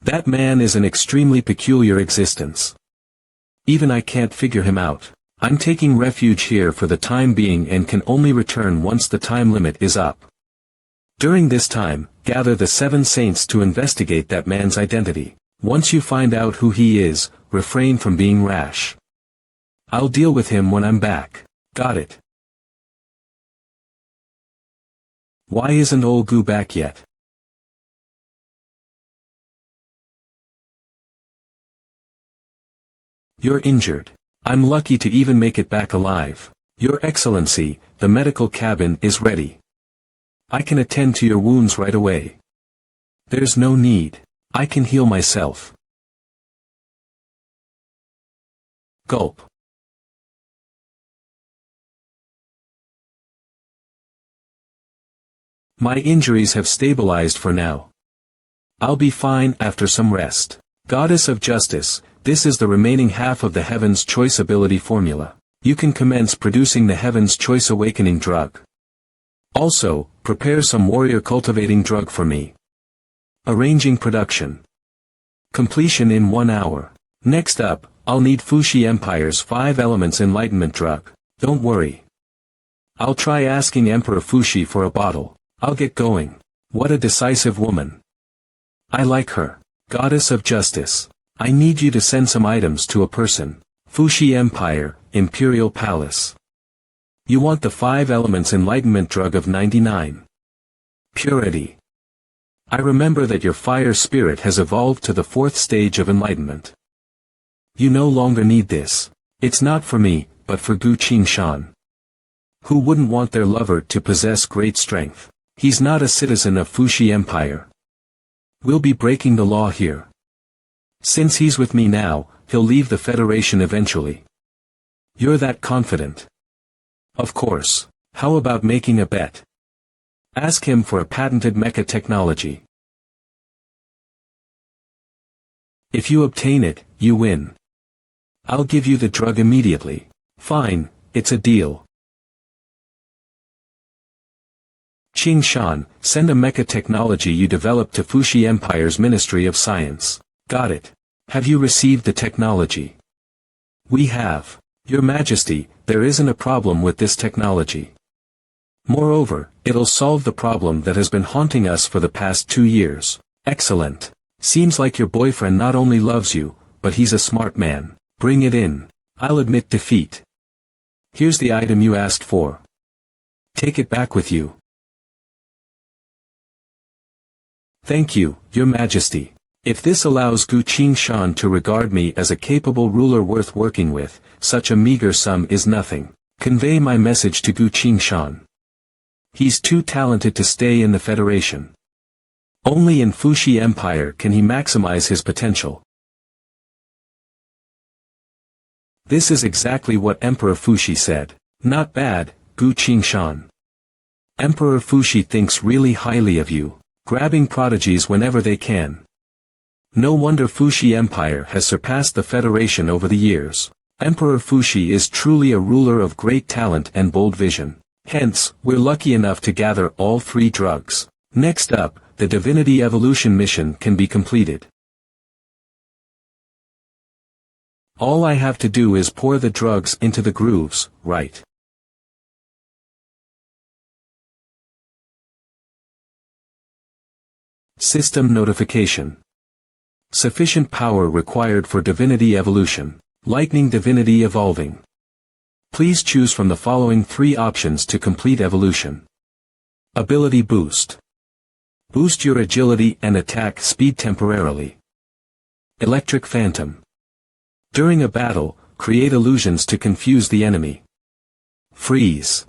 S1: That man is an extremely peculiar existence. Even I can't figure him out. I'm taking refuge here for the time being and can only return once the time limit is up. During this time, gather the 7 saints to investigate that man's identity. Once you find out who he is, refrain from being rash. I'll deal with him when I'm back. Got it? Why isn't Olgu back yet? You're injured. I'm lucky to even make it back alive. Your Excellency, the medical cabin is ready. I can attend to your wounds right away. There's no need. I can heal myself. Gulp. My injuries have stabilized for now. I'll be fine after some rest. Goddess of Justice, this is the remaining half of the Heaven's Choice ability formula. You can commence producing the Heaven's Choice Awakening drug. Also, prepare some warrior cultivating drug for me. Arranging production. Completion in 1 hour. Next up, I'll need Fushi Empire's 5 elements enlightenment drug. Don't worry. I'll try asking Emperor Fushi for a bottle. I'll get going. What a decisive woman. I like her. Goddess of Justice. I need you to send some items to a person. Fushi Empire, Imperial Palace. You want the 5 elements enlightenment drug of 99. Purity. I remember that your fire spirit has evolved to the 4th stage of enlightenment. You no longer need this. It's not for me, but for Gu Qingshan. Who wouldn't want their lover to possess great strength? He's not a citizen of Fushi Empire. We'll be breaking the law here. Since he's with me now, he'll leave the Federation eventually. You're that confident. Of course. How about making a bet? Ask him for a patented mecha technology. If you obtain it, you win. I'll give you the drug immediately. Fine, it's a deal. Qingshan, send a mecha technology you developed to Fushi Empire's Ministry of Science. Got it. Have you received the technology? We have. Your Majesty, there isn't a problem with this technology. Moreover, it'll solve the problem that has been haunting us for the past 2 years. Excellent. Seems like your boyfriend not only loves you, but he's a smart man. Bring it in. I'll admit defeat. Here's the item you asked for. Take it back with you. Thank you, Your Majesty. If this allows Gu Qingshan to regard me as a capable ruler worth working with, such a meager sum is nothing. Convey my message to Gu Qingshan. He's too talented to stay in the Federation. Only in Fushi Empire can he maximize his potential. This is exactly what Emperor Fushi said. Not bad, Gu Qingshan. Emperor Fushi thinks really highly of you, grabbing prodigies whenever they can. No wonder Fushi Empire has surpassed the Federation over the years. Emperor Fushi is truly a ruler of great talent and bold vision. Hence, we're lucky enough to gather all 3 drugs. Next up, the Divinity Evolution mission can be completed. All I have to do is pour the drugs into the grooves, right? System notification. Sufficient power required for Divinity Evolution. Lightning Divinity Evolving. Please choose from the following 3 options to complete evolution. Ability Boost. Boost your agility and attack speed temporarily. Electric Phantom. During a battle, create illusions to confuse the enemy. Freeze.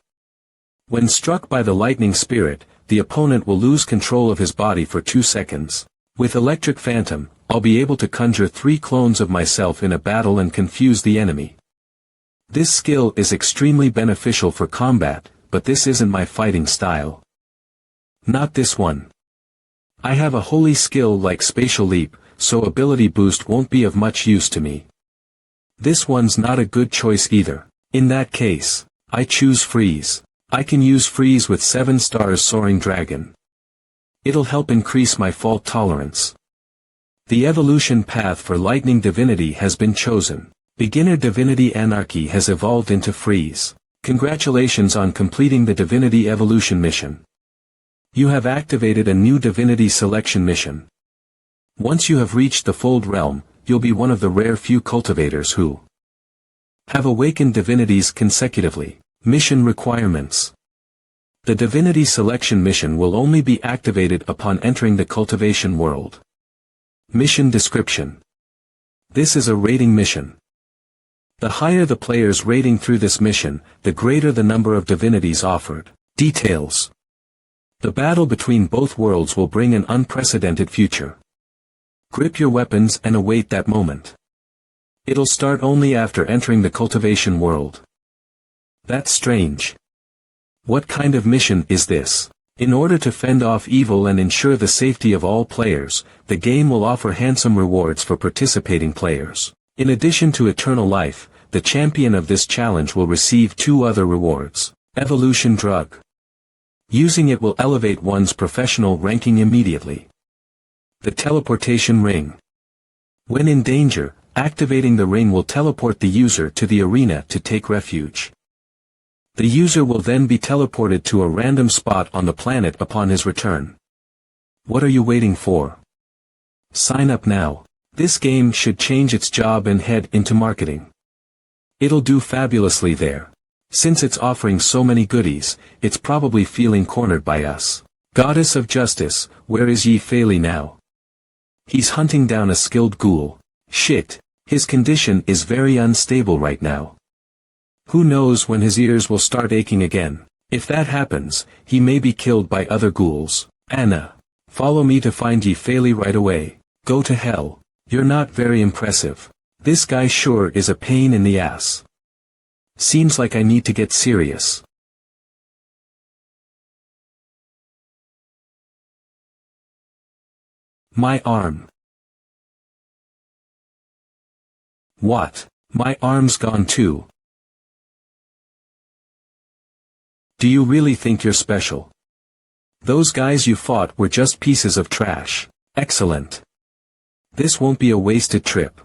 S1: When struck by the lightning spirit, the opponent will lose control of his body for 2 seconds. With Electric Phantom, I'll be able to conjure 3 clones of myself in a battle and confuse the enemy. This skill is extremely beneficial for combat, but this isn't my fighting style. Not this one. I have a holy skill like Spatial Leap, so ability boost won't be of much use to me. This one's not a good choice either. In that case, I choose Freeze. I can use Freeze with 7 stars Soaring Dragon. It'll help increase my fault tolerance. The evolution path for Lightning Divinity has been chosen. Beginner Divinity Anarchy has evolved into Freeze. Congratulations on completing the Divinity Evolution mission. You have activated a new Divinity Selection mission. Once you have reached the Fold Realm, you'll be one of the rare few cultivators who have awakened divinities consecutively. Mission requirements. The Divinity Selection mission will only be activated upon entering the cultivation world. Mission description. This is a rating mission. The higher the player's rating through this mission, the greater the number of divinities offered. Details. The battle between both worlds will bring an unprecedented future. Grip your weapons and await that moment. It'll start only after entering the cultivation world. That's strange. What kind of mission is this? In order to fend off evil and ensure the safety of all players, the game will offer handsome rewards for participating players. In addition to eternal life, the champion of this challenge will receive 2 other rewards. Evolution Drug. Using it will elevate one's professional ranking immediately. The Teleportation Ring. When in danger, activating the ring will teleport the user to the arena to take refuge. The user will then be teleported to a random spot on the planet upon his return. What are you waiting for? Sign up now. This game should change its job and head into marketing. It'll do fabulously there. Since it's offering so many goodies, it's probably feeling cornered by us. Goddess of Justice, where is Yi Fei now? He's hunting down a skilled ghoul. Shit, his condition is very unstable right now. Who knows when his ears will start aching again. If that happens, he may be killed by other ghouls. Anna, follow me to find Yi Fei right away. Go to hell. You're not very impressive. This guy sure is a pain in the ass. Seems like I need to get serious. My arm. What? My arm's gone too. Do you really think you're special? Those guys you fought were just pieces of trash. Excellent. This won't be a wasted trip.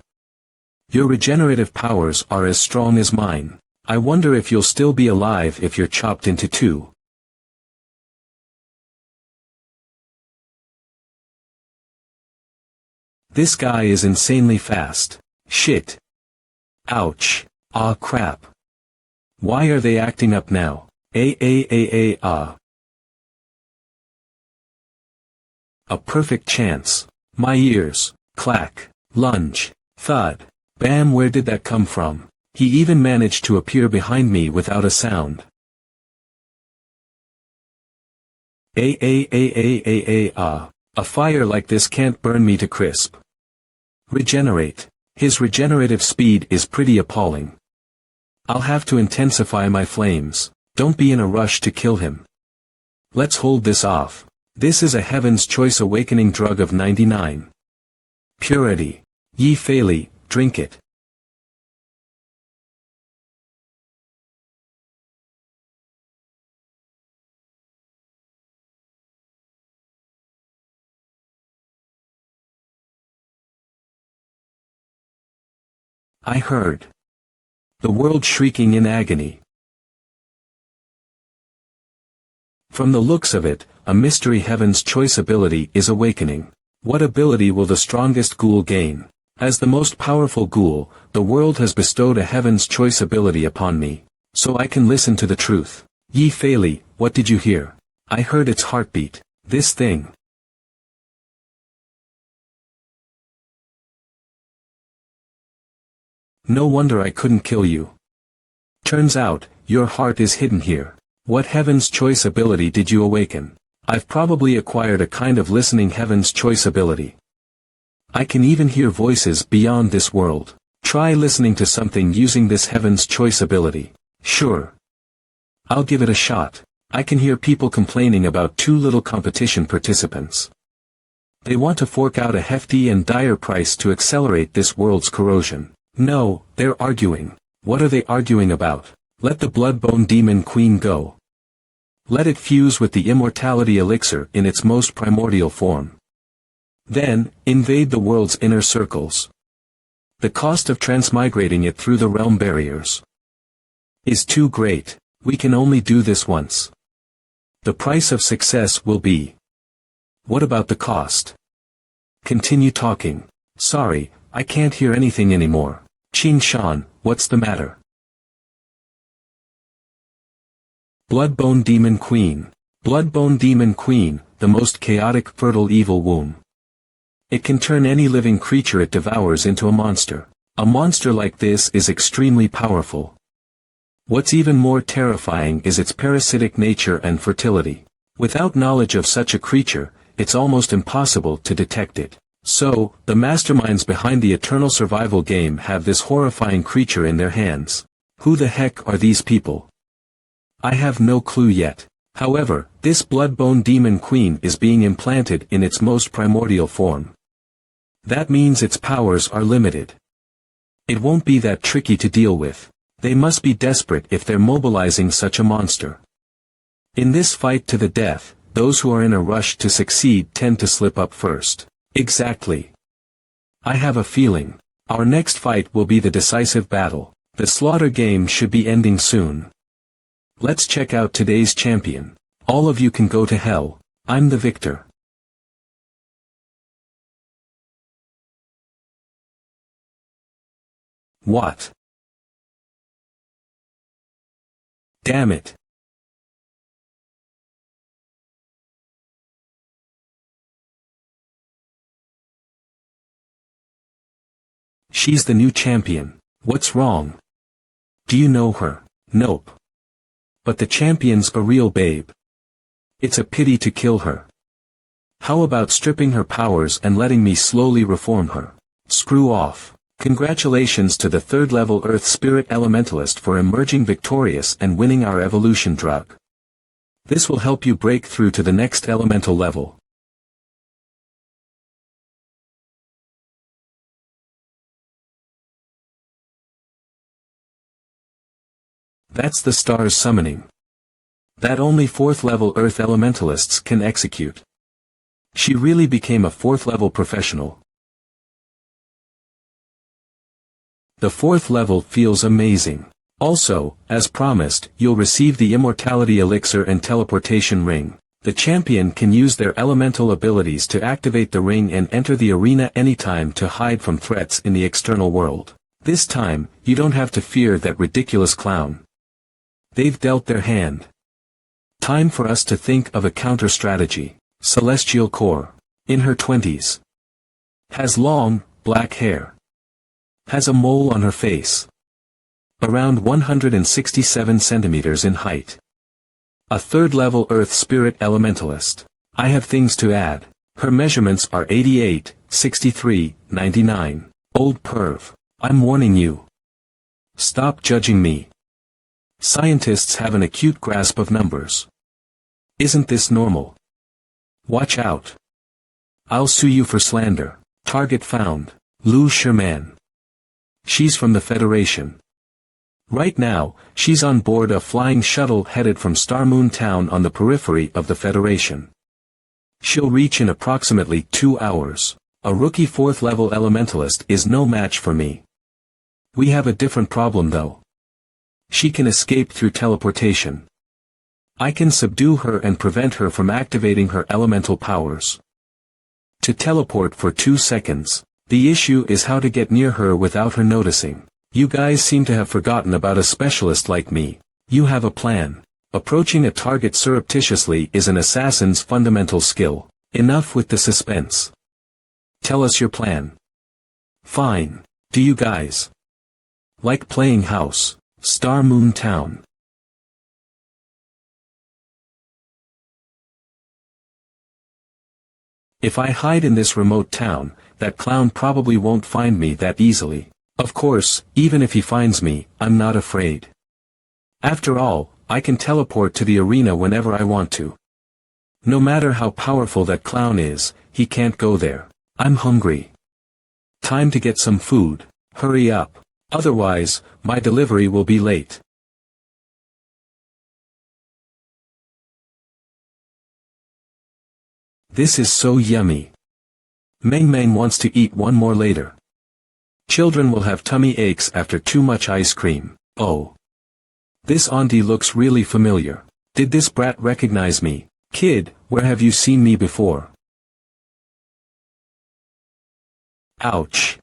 S1: Your regenerative powers are as strong as mine. I wonder if you'll still be alive if you're chopped into 2. This guy is insanely fast. Shit. Ouch. Ah crap. Why are they acting up now? Ah. A perfect chance. My ears. Clack. Lunge. Thud. Bam, where did that come from? He even managed to appear behind me without a sound. Ah. A fire like this can't burn me to crisp. Regenerate. His regenerative speed is pretty appalling. I'll have to intensify my flames. Don't be in a rush to kill him. Let's hold this off. This is a Heaven's Choice Awakening drug of 99. Purity. Ye Feli, drink it. I heard the world shrieking in agony. From the looks of it, a mystery Heaven's Choice ability is awakening. What ability will the strongest ghoul gain? As the most powerful ghoul, the world has bestowed a Heaven's Choice ability upon me, so I can listen to the truth. Ye Feli, what did you hear? I heard its heartbeat. This thing. No wonder I couldn't kill you. Turns out, your heart is hidden here. What Heaven's Choice ability did you awaken? I've probably acquired a kind of listening Heaven's Choice ability. I can even hear voices beyond this world. Try listening to something using this Heaven's Choice ability. Sure. I'll give it a shot. I can hear people complaining about too little competition participants. They want to fork out a hefty and dire price to accelerate this world's corrosion. No, they're arguing. What are they arguing about? Let the Bloodbone Demon Queen go. Let it fuse with the immortality elixir in its most primordial form. Then, invade the world's inner circles. The cost of transmigrating it through the realm barriers is too great. We can only do this once. The price of success will be. What about the cost? Continue talking. Sorry, I can't hear anything anymore. Qing Shan, what's the matter? Bloodbone Demon Queen. Bloodbone Demon Queen, the most chaotic fertile evil womb. It can turn any living creature it devours into a monster. A monster like this is extremely powerful. What's even more terrifying is its parasitic nature and fertility. Without knowledge of such a creature, it's almost impossible to detect it. So, the masterminds behind the eternal survival game have this horrifying creature in their hands. Who the heck are these people? I have no clue yet. However, this Bloodbone Demon Queen is being implanted in its most primordial form. That means its powers are limited. It won't be that tricky to deal with. They must be desperate if they're mobilizing such a monster. In this fight to the death, those who are in a rush to succeed tend to slip up first. Exactly. I have a feeling. Our next fight will be the decisive battle. The slaughter game should be ending soon. Let's check out today's champion. All of you can go to hell. I'm the victor. What? Damn it. She's the new champion. What's wrong? Do you know her? Nope. But the champion's a real babe. It's a pity to kill her. How about stripping her powers and letting me slowly reform her? Screw off. Congratulations to the 3rd level Earth Spirit Elementalist for emerging victorious and winning our evolution drug. This will help you break through to the next elemental level. That's the stars summoning. That only 4th level Earth Elementalists can execute. She really became a 4th level professional. The 4th level feels amazing. Also, as promised, you'll receive the Immortality Elixir and Teleportation Ring. The champion can use their elemental abilities to activate the ring and enter the arena anytime to hide from threats in the external world. This time, you don't have to fear that ridiculous clown. They've dealt their hand. Time for us to think of a counter-strategy. Celestial Core. In her 20s. Has long, black hair. Has a mole on her face. Around 167 centimeters in height. A 3rd level Earth Spirit Elementalist. I have things to add. Her measurements are 88, 63, 99. Old perv. I'm warning you. Stop judging me. Scientists have an acute grasp of numbers. Isn't this normal? Watch out. I'll sue you for slander. Target found. Lou Sherman. She's from the Federation. Right now, she's on board a flying shuttle headed from Star Moon Town on the periphery of the Federation. She'll reach in approximately 2 hours. A rookie 4th level elementalist is no match for me. We have a different problem though. She can escape through teleportation. I can subdue her and prevent her from activating her elemental powers. To teleport for 2 seconds, the issue is how to get near her without her noticing. You guys seem to have forgotten about a specialist like me. You have a plan. Approaching a target surreptitiously is an assassin's fundamental skill. Enough with the suspense. Tell us your plan. Fine. Do you guys like playing house? Star Moon Town. If I hide in this remote town, that clown probably won't find me that easily. Of course, even if he finds me, I'm not afraid. After all, I can teleport to the arena whenever I want to. No matter how powerful that clown is, he can't go there. I'm hungry. Time to get some food. Hurry up. Otherwise, my delivery will be late. This is so yummy. Meng wants to eat one more later. Children will have tummy aches after too much ice cream. Oh. This auntie looks really familiar. Did this brat recognize me? Kid, where have you seen me before? Ouch.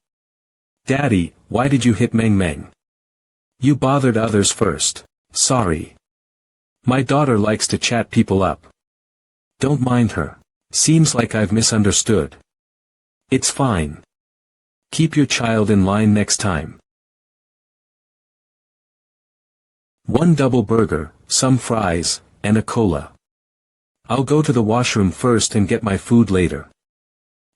S1: Daddy, why did you hit Meng? You bothered others first. Sorry. My daughter likes to chat people up. Don't mind her. Seems like I've misunderstood. It's fine. Keep your child in line next time. 1 double burger, some fries, and a cola. I'll go to the washroom first and get my food later.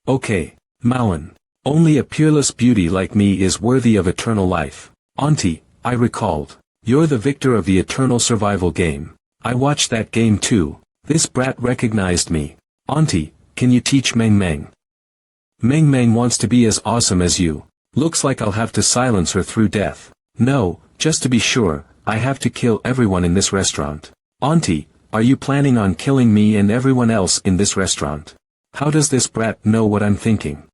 S1: Okay, Mauen. Only a peerless beauty like me is worthy of eternal life. Auntie, I recalled. You're the victor of the eternal survival game. I watched that game too. This brat recognized me. Auntie, can you teach Meng? Meng wants to be as awesome as you. Looks like I'll have to silence her through death. No, just to be sure, I have to kill everyone in this restaurant. Auntie, are you planning on killing me and everyone else in this restaurant? How does this brat know what I'm thinking?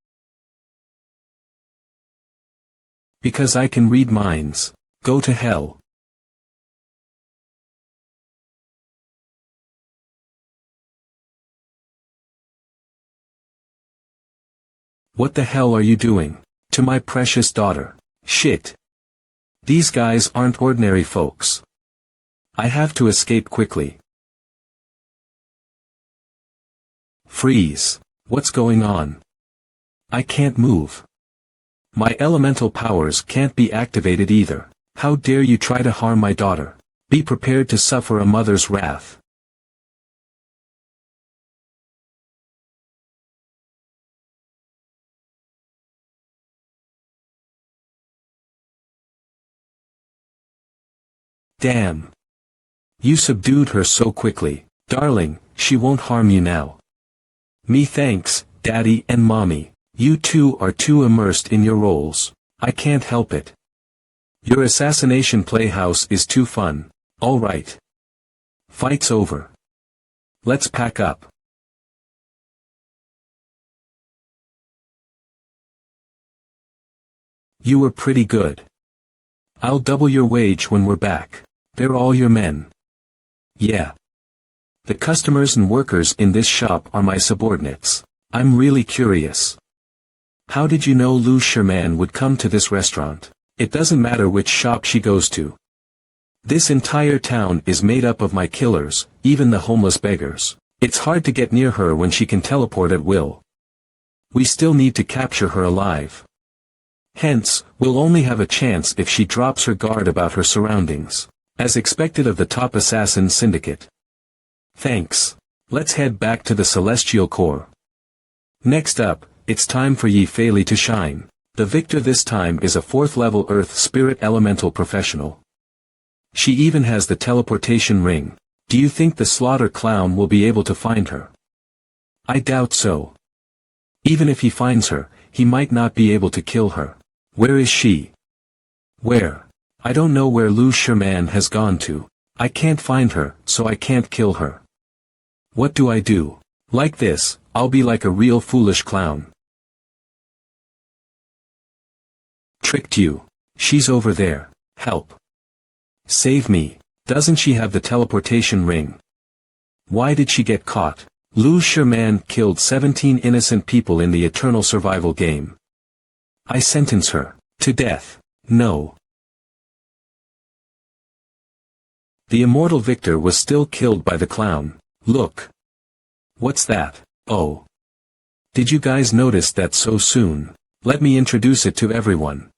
S1: Because I can read minds. Go to hell. What the hell are you doing to my precious daughter? Shit. These guys aren't ordinary folks. I have to escape quickly. Freeze. What's going on? I can't move. My elemental powers can't be activated either. How dare you try to harm my daughter? Be prepared to suffer a mother's wrath. Damn. You subdued her so quickly. Darling, she won't harm you now. Me thanks, Daddy and Mommy. You two are too immersed in your roles. I can't help it. Your assassination playhouse is too fun. All right. Fight's over. Let's pack up. You were pretty good. I'll double your wage when we're back. They're all your men. Yeah. The customers and workers in this shop are my subordinates. I'm really curious. How did you know Lou Sherman would come to this restaurant? It doesn't matter which shop she goes to. This entire town is made up of my killers, even the homeless beggars. It's hard to get near her when she can teleport at will. We still need to capture her alive. Hence, we'll only have a chance if she drops her guard about her surroundings. As expected of the top assassin syndicate. Thanks. Let's head back to the Celestial Core. Next up, it's time for Yi Fei Li to shine. The victor this time is a 4th level Earth Spirit Elemental Professional. She even has the teleportation ring. Do you think the slaughter clown will be able to find her? I doubt so. Even if he finds her, he might not be able to kill her. Where is she? Where? I don't know where Lu Sherman has gone to. I can't find her, so I can't kill her. What do I do? Like this, I'll be like a real foolish clown. Tricked you. She's over there. Help. Save me. Doesn't she have the teleportation ring? Why did she get caught? Lu Sherman killed 17 innocent people in the eternal survival game. I sentence her to death. No. The immortal victor was still killed by the clown. Look. What's that? Oh. Did you guys notice that so soon? Let me introduce it to everyone.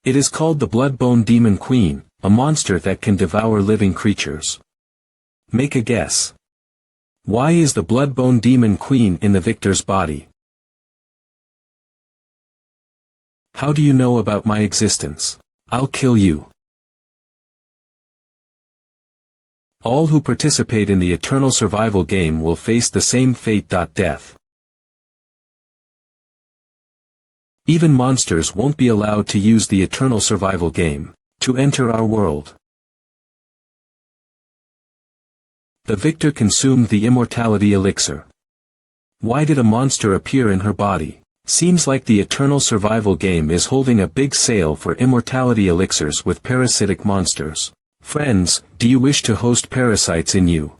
S1: It is called the Bloodbone Demon Queen, a monster that can devour living creatures. Make a guess. Why is the Bloodbone Demon Queen in the victor's body? How do you know about my existence? I'll kill you. All who participate in the eternal survival game will face the same fate. Death. Even monsters won't be allowed to use the eternal survival game to enter our world. The victor consumed the immortality elixir. Why did a monster appear in her body? Seems like the eternal survival game is holding a big sale for immortality elixirs with parasitic monsters. Friends, do you wish to host parasites in you?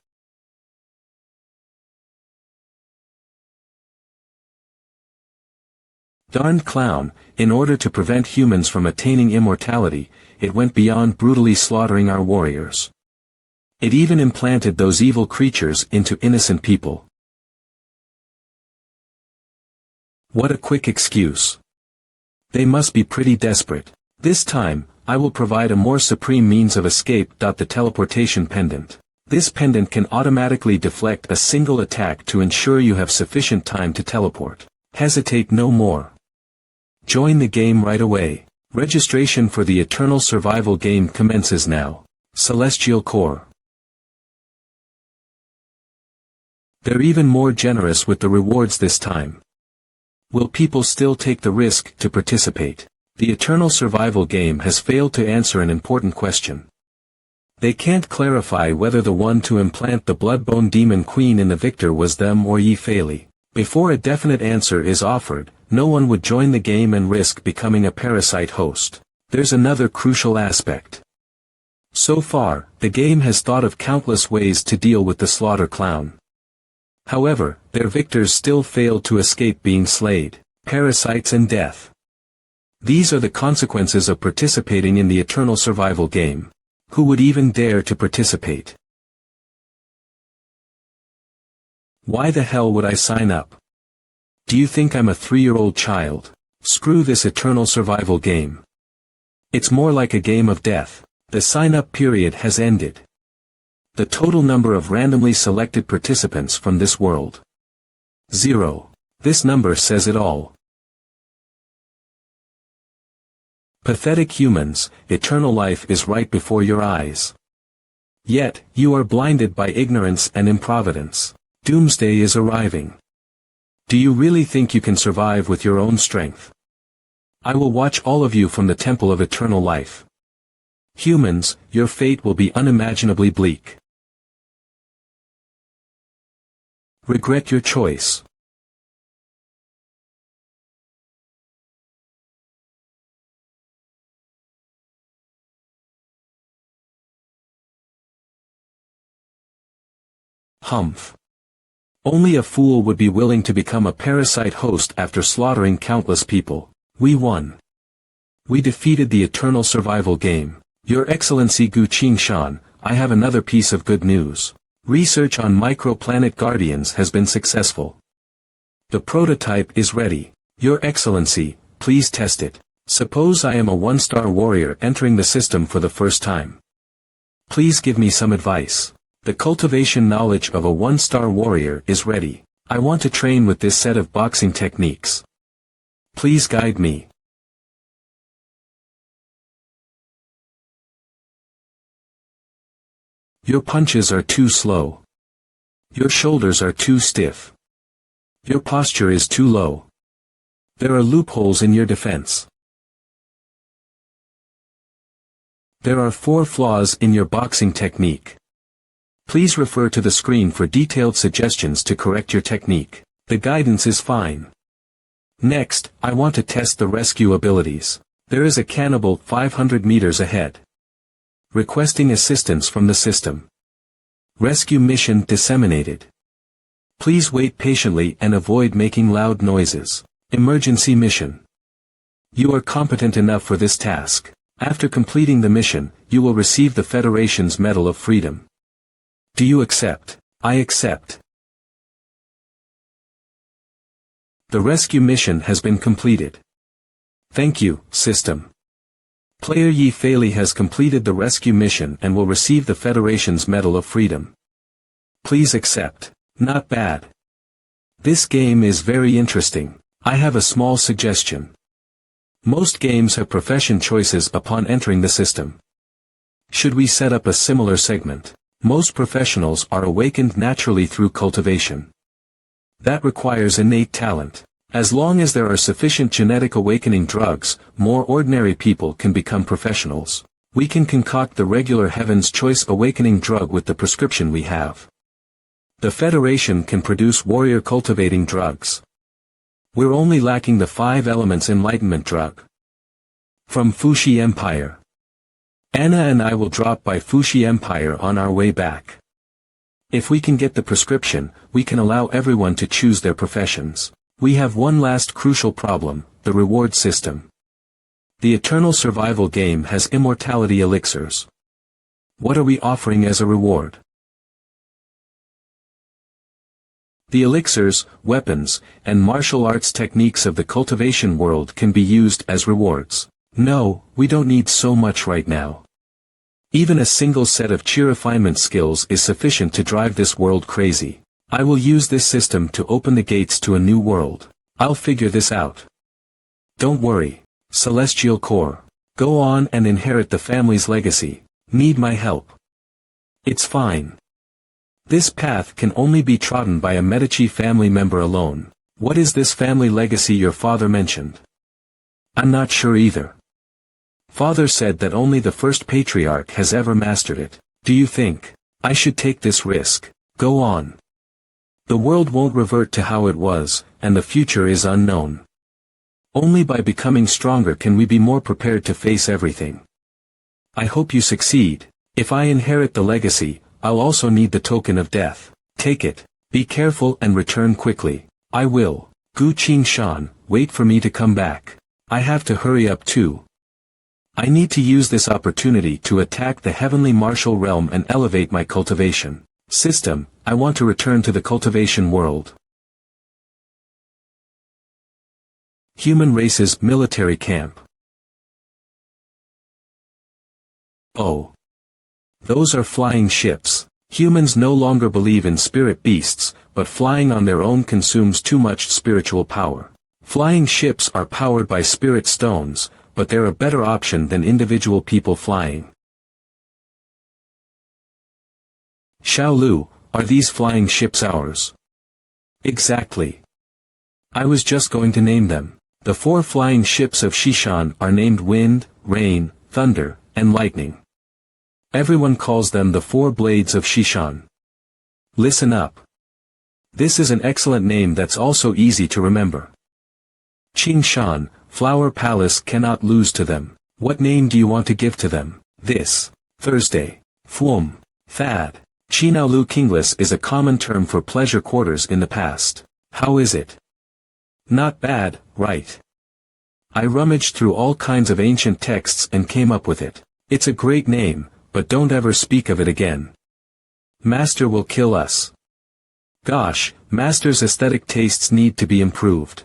S1: Darned clown, in order to prevent humans from attaining immortality, it went beyond brutally slaughtering our warriors. It even implanted those evil creatures into innocent people. What a quick excuse. They must be pretty desperate. This time, I will provide a more supreme means of escape. The teleportation pendant. This pendant can automatically deflect a single attack to ensure you have sufficient time to teleport. Hesitate no more. Join the game right away. Registration for the Eternal Survival game commences now. Celestial Core. They're even more generous with the rewards this time. Will people still take the risk to participate? The Eternal Survival game has failed to answer an important question. They can't clarify whether the one to implant the Bloodbone Demon Queen in the victor was them or Yi Fei. Before a definite answer is offered, no one would join the game and risk becoming a parasite host. There's another crucial aspect. So far, the game has thought of countless ways to deal with the slaughter clown. However, their victors still failed to escape being slayed, parasites and death. These are the consequences of participating in the Eternal Survival game. Who would even dare to participate? Why the hell would I sign up? Do you think I'm a 3-year-old child? Screw this Eternal Survival game. It's more like a game of death. The sign-up period has ended. The total number of randomly selected participants from this world. 0. This number says it all. Pathetic humans, eternal life is right before your eyes. Yet, you are blinded by ignorance and improvidence. Doomsday is arriving. Do you really think you can survive with your own strength? I will watch all of you from the temple of eternal life. Humans, your fate will be unimaginably bleak. Regret your choice. Humph. Only a fool would be willing to become a parasite host after slaughtering countless people. We won. We defeated the Eternal Survival game. Your Excellency Gu Qingshan, I have another piece of good news. Research on microplanet guardians has been successful. The prototype is ready. Your Excellency, please test it. Suppose I am a 1-star warrior entering the system for the first time. Please give me some advice. The cultivation knowledge of a 1-star warrior is ready. I want to train with this set of boxing techniques. Please guide me. Your punches are too slow. Your shoulders are too stiff. Your posture is too low. There are loopholes in your defense. There are 4 flaws in your boxing technique. Please refer to the screen for detailed suggestions to correct your technique. The guidance is fine. Next, I want to test the rescue abilities. There is a cannibal 500 meters ahead. Requesting assistance from the system. Rescue mission disseminated. Please wait patiently and avoid making loud noises. Emergency mission. You are competent enough for this task. After completing the mission, you will receive the Federation's Medal of Freedom. Do you accept? I accept. The rescue mission has been completed. Thank you, system. Player Yi Fei has completed the rescue mission and will receive the Federation's Medal of Freedom. Please accept. Not bad. This game is very interesting. I have a small suggestion. Most games have profession choices upon entering the system. Should we set up a similar segment? Most professionals are awakened naturally through cultivation. That requires innate talent. As long as there are sufficient genetic awakening drugs, more ordinary people can become professionals. We can concoct the regular Heaven's Choice awakening drug with the prescription we have. The Federation can produce warrior cultivating drugs. We're only lacking the 5 elements enlightenment drug. From Fuxi Empire. Anna and I will drop by Fuxi Empire on our way back. If we can get the prescription, we can allow everyone to choose their professions. We have one last crucial problem, the reward system. The eternal survival game has immortality elixirs. What are we offering as a reward? The elixirs, weapons, and martial arts techniques of the cultivation world can be used as rewards. No, we don't need so much right now. Even a single set of chi refinement skills is sufficient to drive this world crazy. I will use this system to open the gates to a new world. I'll figure this out. Don't worry, Celestial Core. Go on and inherit the family's legacy. Need my help? It's fine. This path can only be trodden by a Medici family member alone. What is this family legacy your father mentioned? I'm not sure either. Father said that only the first patriarch has ever mastered it. Do you think I should take this risk? Go on. The world won't revert to how it was, and the future is unknown. Only by becoming stronger can we be more prepared to face everything. I hope you succeed. If I inherit the legacy, I'll also need the token of death. Take it. Be careful and return quickly. I will. Gu Qingshan, wait for me to come back. I have to hurry up too. I need to use this opportunity to attack the heavenly martial realm and elevate my cultivation system. I want to return to the cultivation world. Human race's military camp. Oh. Those are flying ships. Humans no longer believe in spirit beasts, but flying on their own consumes too much spiritual power. Flying ships are powered by spirit stones, but they're a better option than individual people flying. Xiaolu, are these flying ships ours? Exactly. I was just going to name them. The 4 flying ships of Shishan are named Wind, Rain, Thunder, and Lightning. Everyone calls them the 4 blades of Shishan. Listen up. This is an excellent name that's also easy to remember. Qingshan, Flower Palace cannot lose to them. What name do you want to give to them? This Thursday. Fwum. Fad. Qinaolu Kingless is a common term for pleasure quarters in the past. How is it? Not bad, right? I rummaged through all kinds of ancient texts and came up with it. It's a great name, but don't ever speak of it again. Master will kill us. Gosh, Master's aesthetic tastes need to be improved.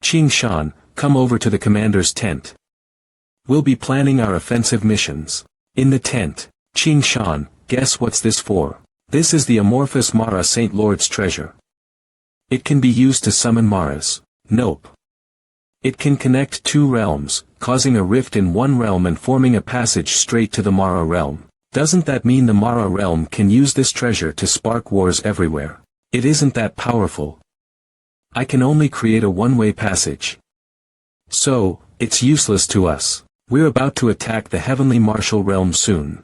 S1: Qingshan, come over to the commander's tent. We'll be planning our offensive missions. In the tent. Qingshan, guess what's this for? This is the amorphous Mara Saint Lord's treasure. It can be used to summon Maras. Nope. It can connect two realms, causing a rift in one realm and forming a passage straight to the Mara realm. Doesn't that mean the Mara realm can use this treasure to spark wars everywhere? It isn't that powerful. I can only create a one-way passage. So, it's useless to us. We're about to attack the heavenly martial realm soon.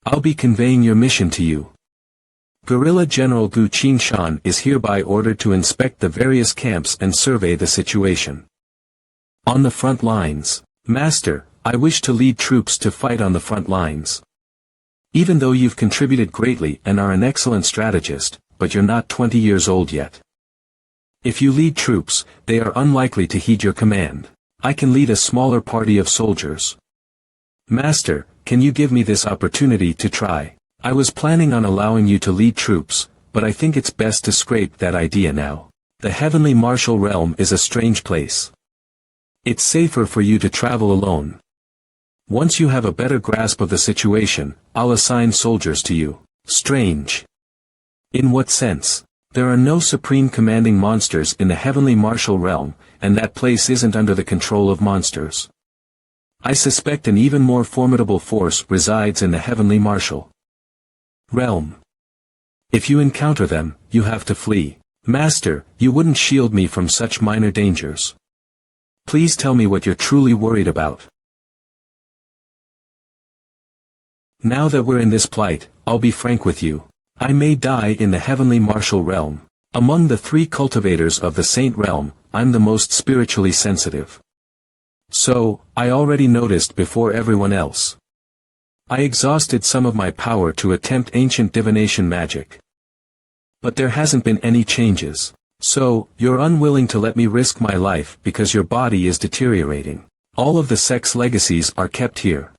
S1: I'll be conveying your mission to you. Guerrilla General Gu Qingshan is hereby ordered to inspect the various camps and survey the situation. On the front lines. Master, I wish to lead troops to fight on the front lines. Even though you've contributed greatly and are an excellent strategist, but you're not 20 years old yet. If you lead troops, they are unlikely to heed your command. I can lead a smaller party of soldiers. Master, can you give me this opportunity to try? I was planning on allowing you to lead troops, but I think it's best to scrape that idea now. The heavenly martial realm is a strange place. It's safer for you to travel alone. Once you have a better grasp of the situation, I'll assign soldiers to you. Strange. In what sense? There are no supreme commanding monsters in the heavenly martial realm, and that place isn't under the control of monsters. I suspect an even more formidable force resides in the heavenly martial realm. If you encounter them, you have to flee. Master, you wouldn't shield me from such minor dangers. Please tell me what you're truly worried about. Now that we're in this plight, I'll be frank with you. I may die in the heavenly martial realm. Among the three cultivators of the saint realm, I'm the most spiritually sensitive. So, I already noticed before everyone else. I exhausted some of my power to attempt ancient divination magic. But there hasn't been any changes. So, you're unwilling to let me risk my life because your body is deteriorating. All of the sex legacies are kept here.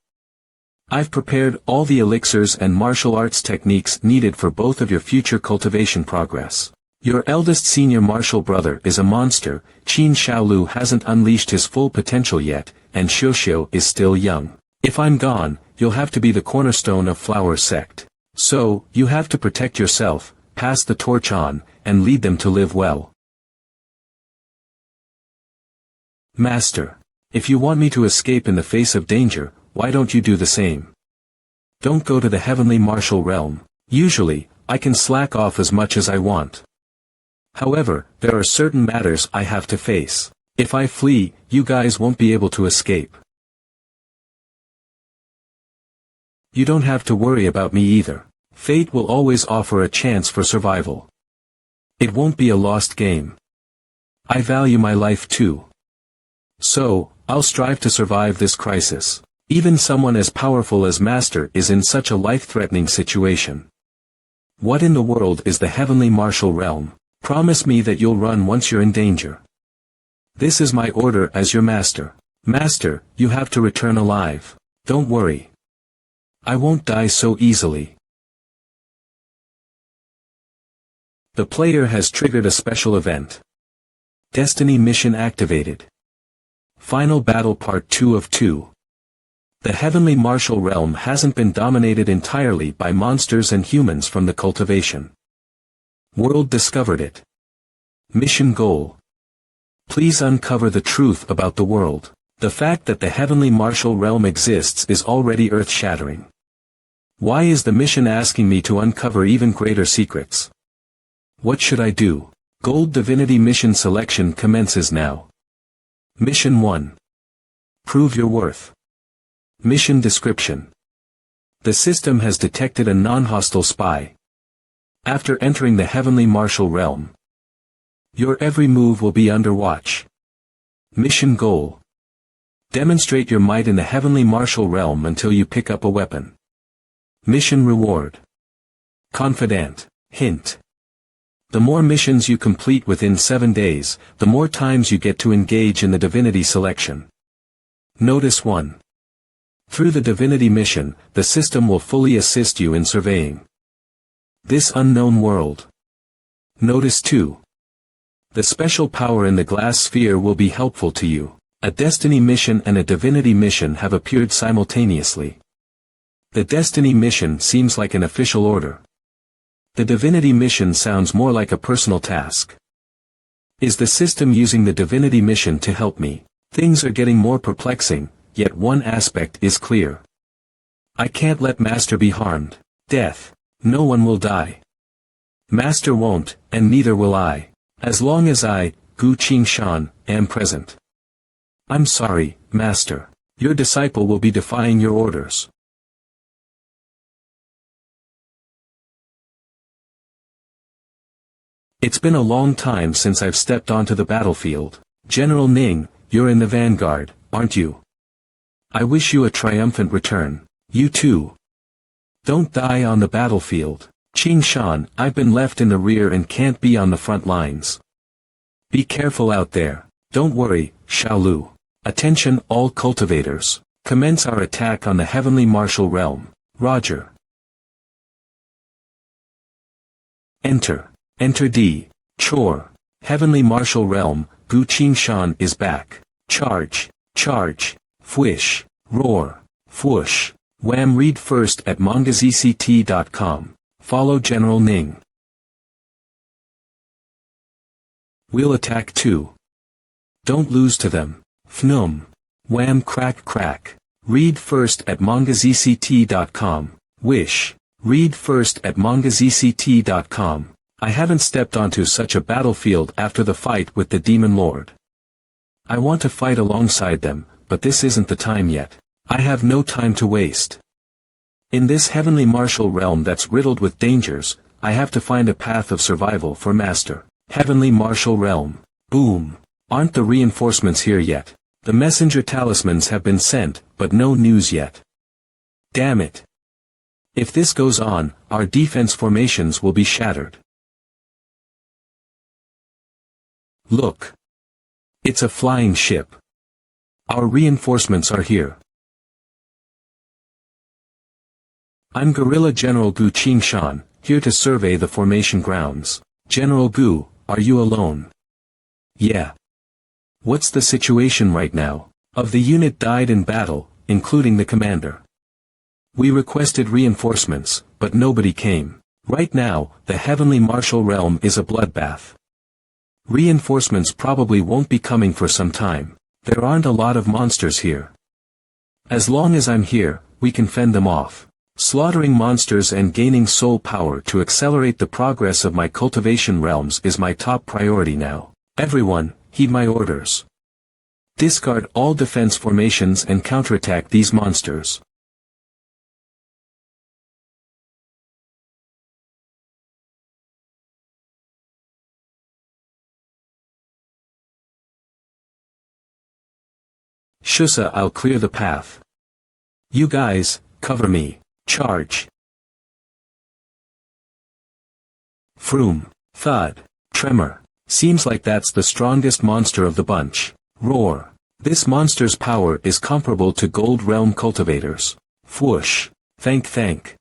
S1: I've prepared all the elixirs and martial arts techniques needed for both of your future cultivation progress. Your eldest senior martial brother is a monster, Qin Shaolu hasn't unleashed his full potential yet, and Xiuxiu is still young. If I'm gone, you'll have to be the cornerstone of Flower Sect. So, you have to protect yourself, pass the torch on, and lead them to live well. Master. If you want me to escape in the face of danger, why don't you do the same? Don't go to the heavenly martial realm. Usually, I can slack off as much as I want. However, there are certain matters I have to face. If I flee, you guys won't be able to escape. You don't have to worry about me either. Fate will always offer a chance for survival. It won't be a lost game. I value my life too. So, I'll strive to survive this crisis. Even someone as powerful as Master is in such a life-threatening situation. What in the world is the heavenly martial realm? Promise me that you'll run once you're in danger. This is my order as your master. Master, you have to return alive. Don't worry. I won't die so easily. The player has triggered a special event. Destiny mission activated. Final battle part 2 of 2. The heavenly martial realm hasn't been dominated entirely by monsters and humans from the cultivation world discovered it. Mission goal. Please uncover the truth about the world. The fact that the heavenly martial realm exists is already earth-shattering. Why is the mission asking me to uncover even greater secrets? What should I do? Gold Divinity mission selection commences now. Mission 1. Prove your worth. Mission description. The system has detected a non-hostile spy. After entering the heavenly martial realm, your every move will be under watch. Mission goal. Demonstrate your might in the heavenly martial realm until you pick up a weapon. Mission reward. Confidant. Hint. The more missions you complete within 7 days, the more times you get to engage in the divinity selection. Notice 1. Through the divinity mission, the system will fully assist you in surveying this unknown world. Notice 2. The special power in the glass sphere will be helpful to you. A destiny mission and a divinity mission have appeared simultaneously. The destiny mission seems like an official order. The divinity mission sounds more like a personal task. Is the system using the divinity mission to help me? Things are getting more perplexing, yet one aspect is clear. I can't let Master be harmed. Death. No one will die. Master won't, and neither will I. As long as I, Gu Qingshan, am present. I'm sorry, Master. Your disciple will be defying your orders. It's been a long time since I've stepped onto the battlefield. General Ning, you're in the vanguard, aren't you? I wish you a triumphant return. You too. Don't die on the battlefield. Qingshan, I've been left in the rear and can't be on the front lines. Be careful out there. Don't worry, Xiaolu. Attention all cultivators. Commence our attack on the heavenly martial realm. Roger. Enter. Enter D. Chor. Heavenly martial realm, Gu Qingshan is back. Charge. Charge. Fwish. Roar. Fwoosh. Wham. Read first at mangazect.com. Follow General Ning. We'll attack too. Don't lose to them. Fnum. Wham. Crack crack. Read first at mangazect.com. Wish. Read first at mangazect.com. I haven't stepped onto such a battlefield after the fight with the Demon Lord. I want to fight alongside them, but this isn't the time yet. I have no time to waste. In this heavenly martial realm that's riddled with dangers, I have to find a path of survival for Master. Heavenly martial realm. Boom. Aren't the reinforcements here yet? The messenger talismans have been sent, but no news yet. Damn it. If this goes on, our defense formations will be shattered. Look. It's a flying ship. Our reinforcements are here. I'm Guerrilla General Gu Qingshan, here to survey the formation grounds. General Gu, are you alone? Yeah. What's the situation right now? Of the unit died in battle, including the commander. We requested reinforcements, but nobody came. Right now, the heavenly martial realm is a bloodbath. Reinforcements probably won't be coming for some time. There aren't a lot of monsters here. As long as I'm here, we can fend them off. Slaughtering monsters and gaining soul power to accelerate the progress of my cultivation realms is my top priority now. Everyone, heed my orders. Discard all defense formations and counterattack these monsters. Shusa, I'll clear the path. You guys, cover me. Charge. Froom. Thud. Tremor. Seems like that's the strongest monster of the bunch. Roar. This monster's power is comparable to Gold Realm cultivators. Fwoosh. Thank.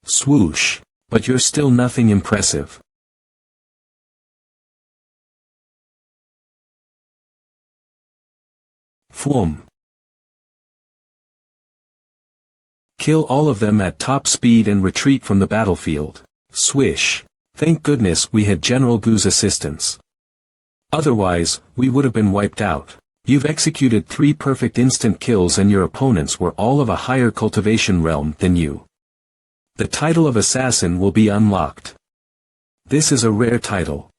S1: Swoosh. But you're still nothing impressive. Fwum. Kill all of them at top speed and retreat from the battlefield. Swish. Thank goodness we had General Gu's assistance. Otherwise, we would have been wiped out. You've executed 3 perfect instant kills and your opponents were all of a higher cultivation realm than you. The title of assassin will be unlocked. This is a rare title.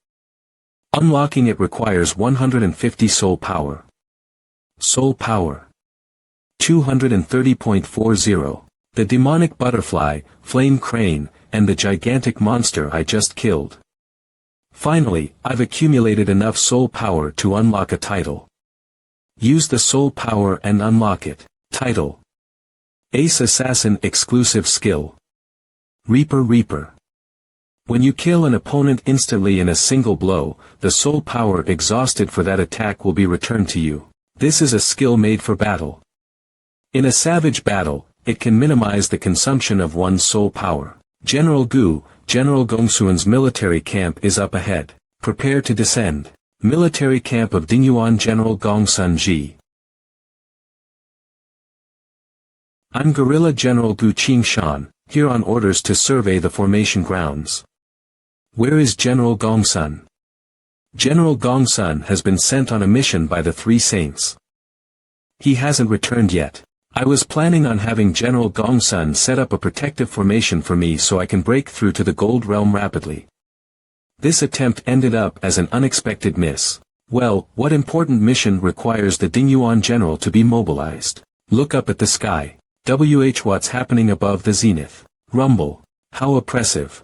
S1: Unlocking it requires 150 soul power. Soul power. 230.40. The demonic butterfly, flame crane, and the gigantic monster I just killed. Finally, I've accumulated enough soul power to unlock a title. Use the soul power and unlock it. Title. Ace Assassin Exclusive Skill. Reaper. When you kill an opponent instantly in a single blow, the soul power exhausted for that attack will be returned to you. This is a skill made for battle. In a savage battle, it can minimize the consumption of one's soul power. General Gu, General Gongsuan's military camp is up ahead. Prepare to descend. Military camp of Dingyuan General Gongsun Ji. I'm Guerrilla General Gu Qingshan, here on orders to survey the formation grounds. Where is General Gongsun? General Gongsun has been sent on a mission by the three saints. He hasn't returned yet. I was planning on having General Gongsun set up a protective formation for me so I can break through to the Gold Realm rapidly. This attempt ended up as an unexpected miss. Well, what important mission requires the Dingyuan General to be mobilized? Look up at the sky. What's happening above the zenith? Rumble. How oppressive.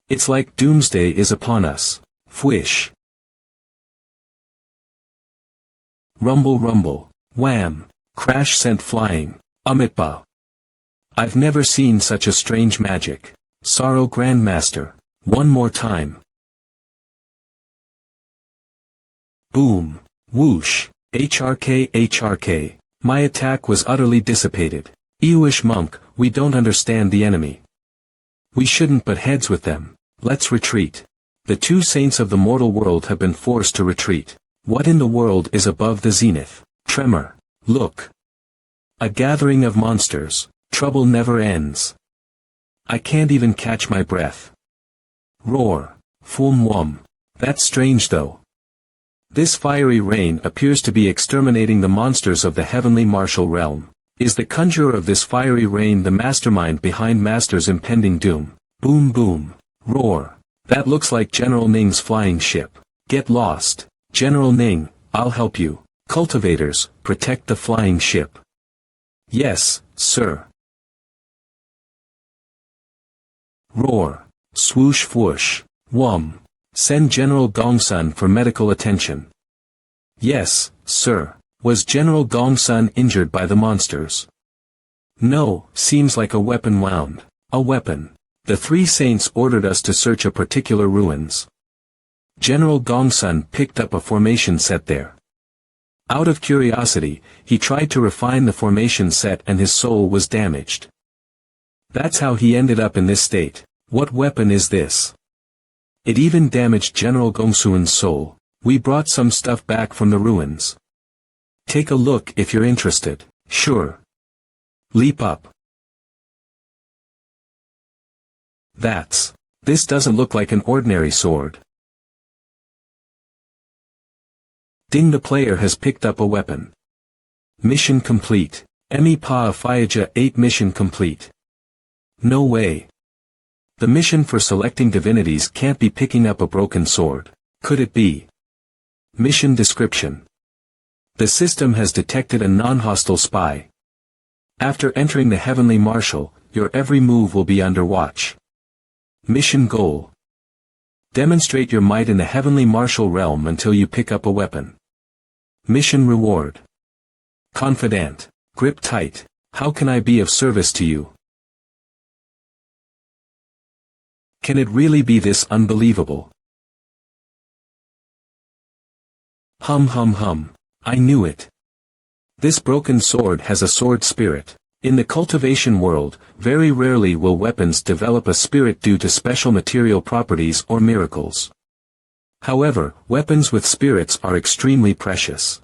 S1: It's like doomsday is upon us. Fwish. Rumble rumble. Wham. Crash sent flying. Amitba. I've never seen such a strange magic. Sorrow Grandmaster. One more time. Boom. Whoosh. HRK. My attack was utterly dissipated. Ewish monk, we don't understand the enemy. We shouldn't butt heads with them. Let's retreat. The two saints of the mortal world have been forced to retreat. What in the world is above the zenith? Tremor. Look. A gathering of monsters. Trouble never ends. I can't even catch my breath. Roar. Fum wum. That's strange though. This fiery rain appears to be exterminating the monsters of the heavenly martial realm. Is the conjurer of this fiery rain the mastermind behind Master's impending doom? Boom boom. Roar. That looks like General Ning's flying ship. Get lost. General Ning, I'll help you. Cultivators, protect the flying ship. Yes, sir. Roar. Swoosh whoosh. Whum. Send General Gongsun for medical attention. Yes, sir. Was General Gongsun injured by the monsters? No, seems like a weapon wound. A weapon. The three saints ordered us to search a particular ruins. General Gongsun picked up a formation set there. Out of curiosity, he tried to refine the formation set and his soul was damaged. That's how he ended up in this state. What weapon is this? It even damaged General Gongsun's soul. We brought some stuff back from the ruins. Take a look if you're interested. Sure. Leap up. This doesn't look like an ordinary sword. Ding, the player has picked up a weapon. Mission complete. Emi Pa Fiaja 8 mission complete. No way. The mission for selecting divinities can't be picking up a broken sword. Could it be? Mission description. The system has detected a non-hostile spy. After entering the heavenly martial, your every move will be under watch. Mission goal. Demonstrate your might in the heavenly martial realm until you pick up a weapon. Mission reward. Confidant. Grip tight. How can I be of service to you? Can it really be this unbelievable? Hum. I knew it. This broken sword has a sword spirit. In the cultivation world, very rarely will weapons develop a spirit due to special material properties or miracles. However, weapons with spirits are extremely precious.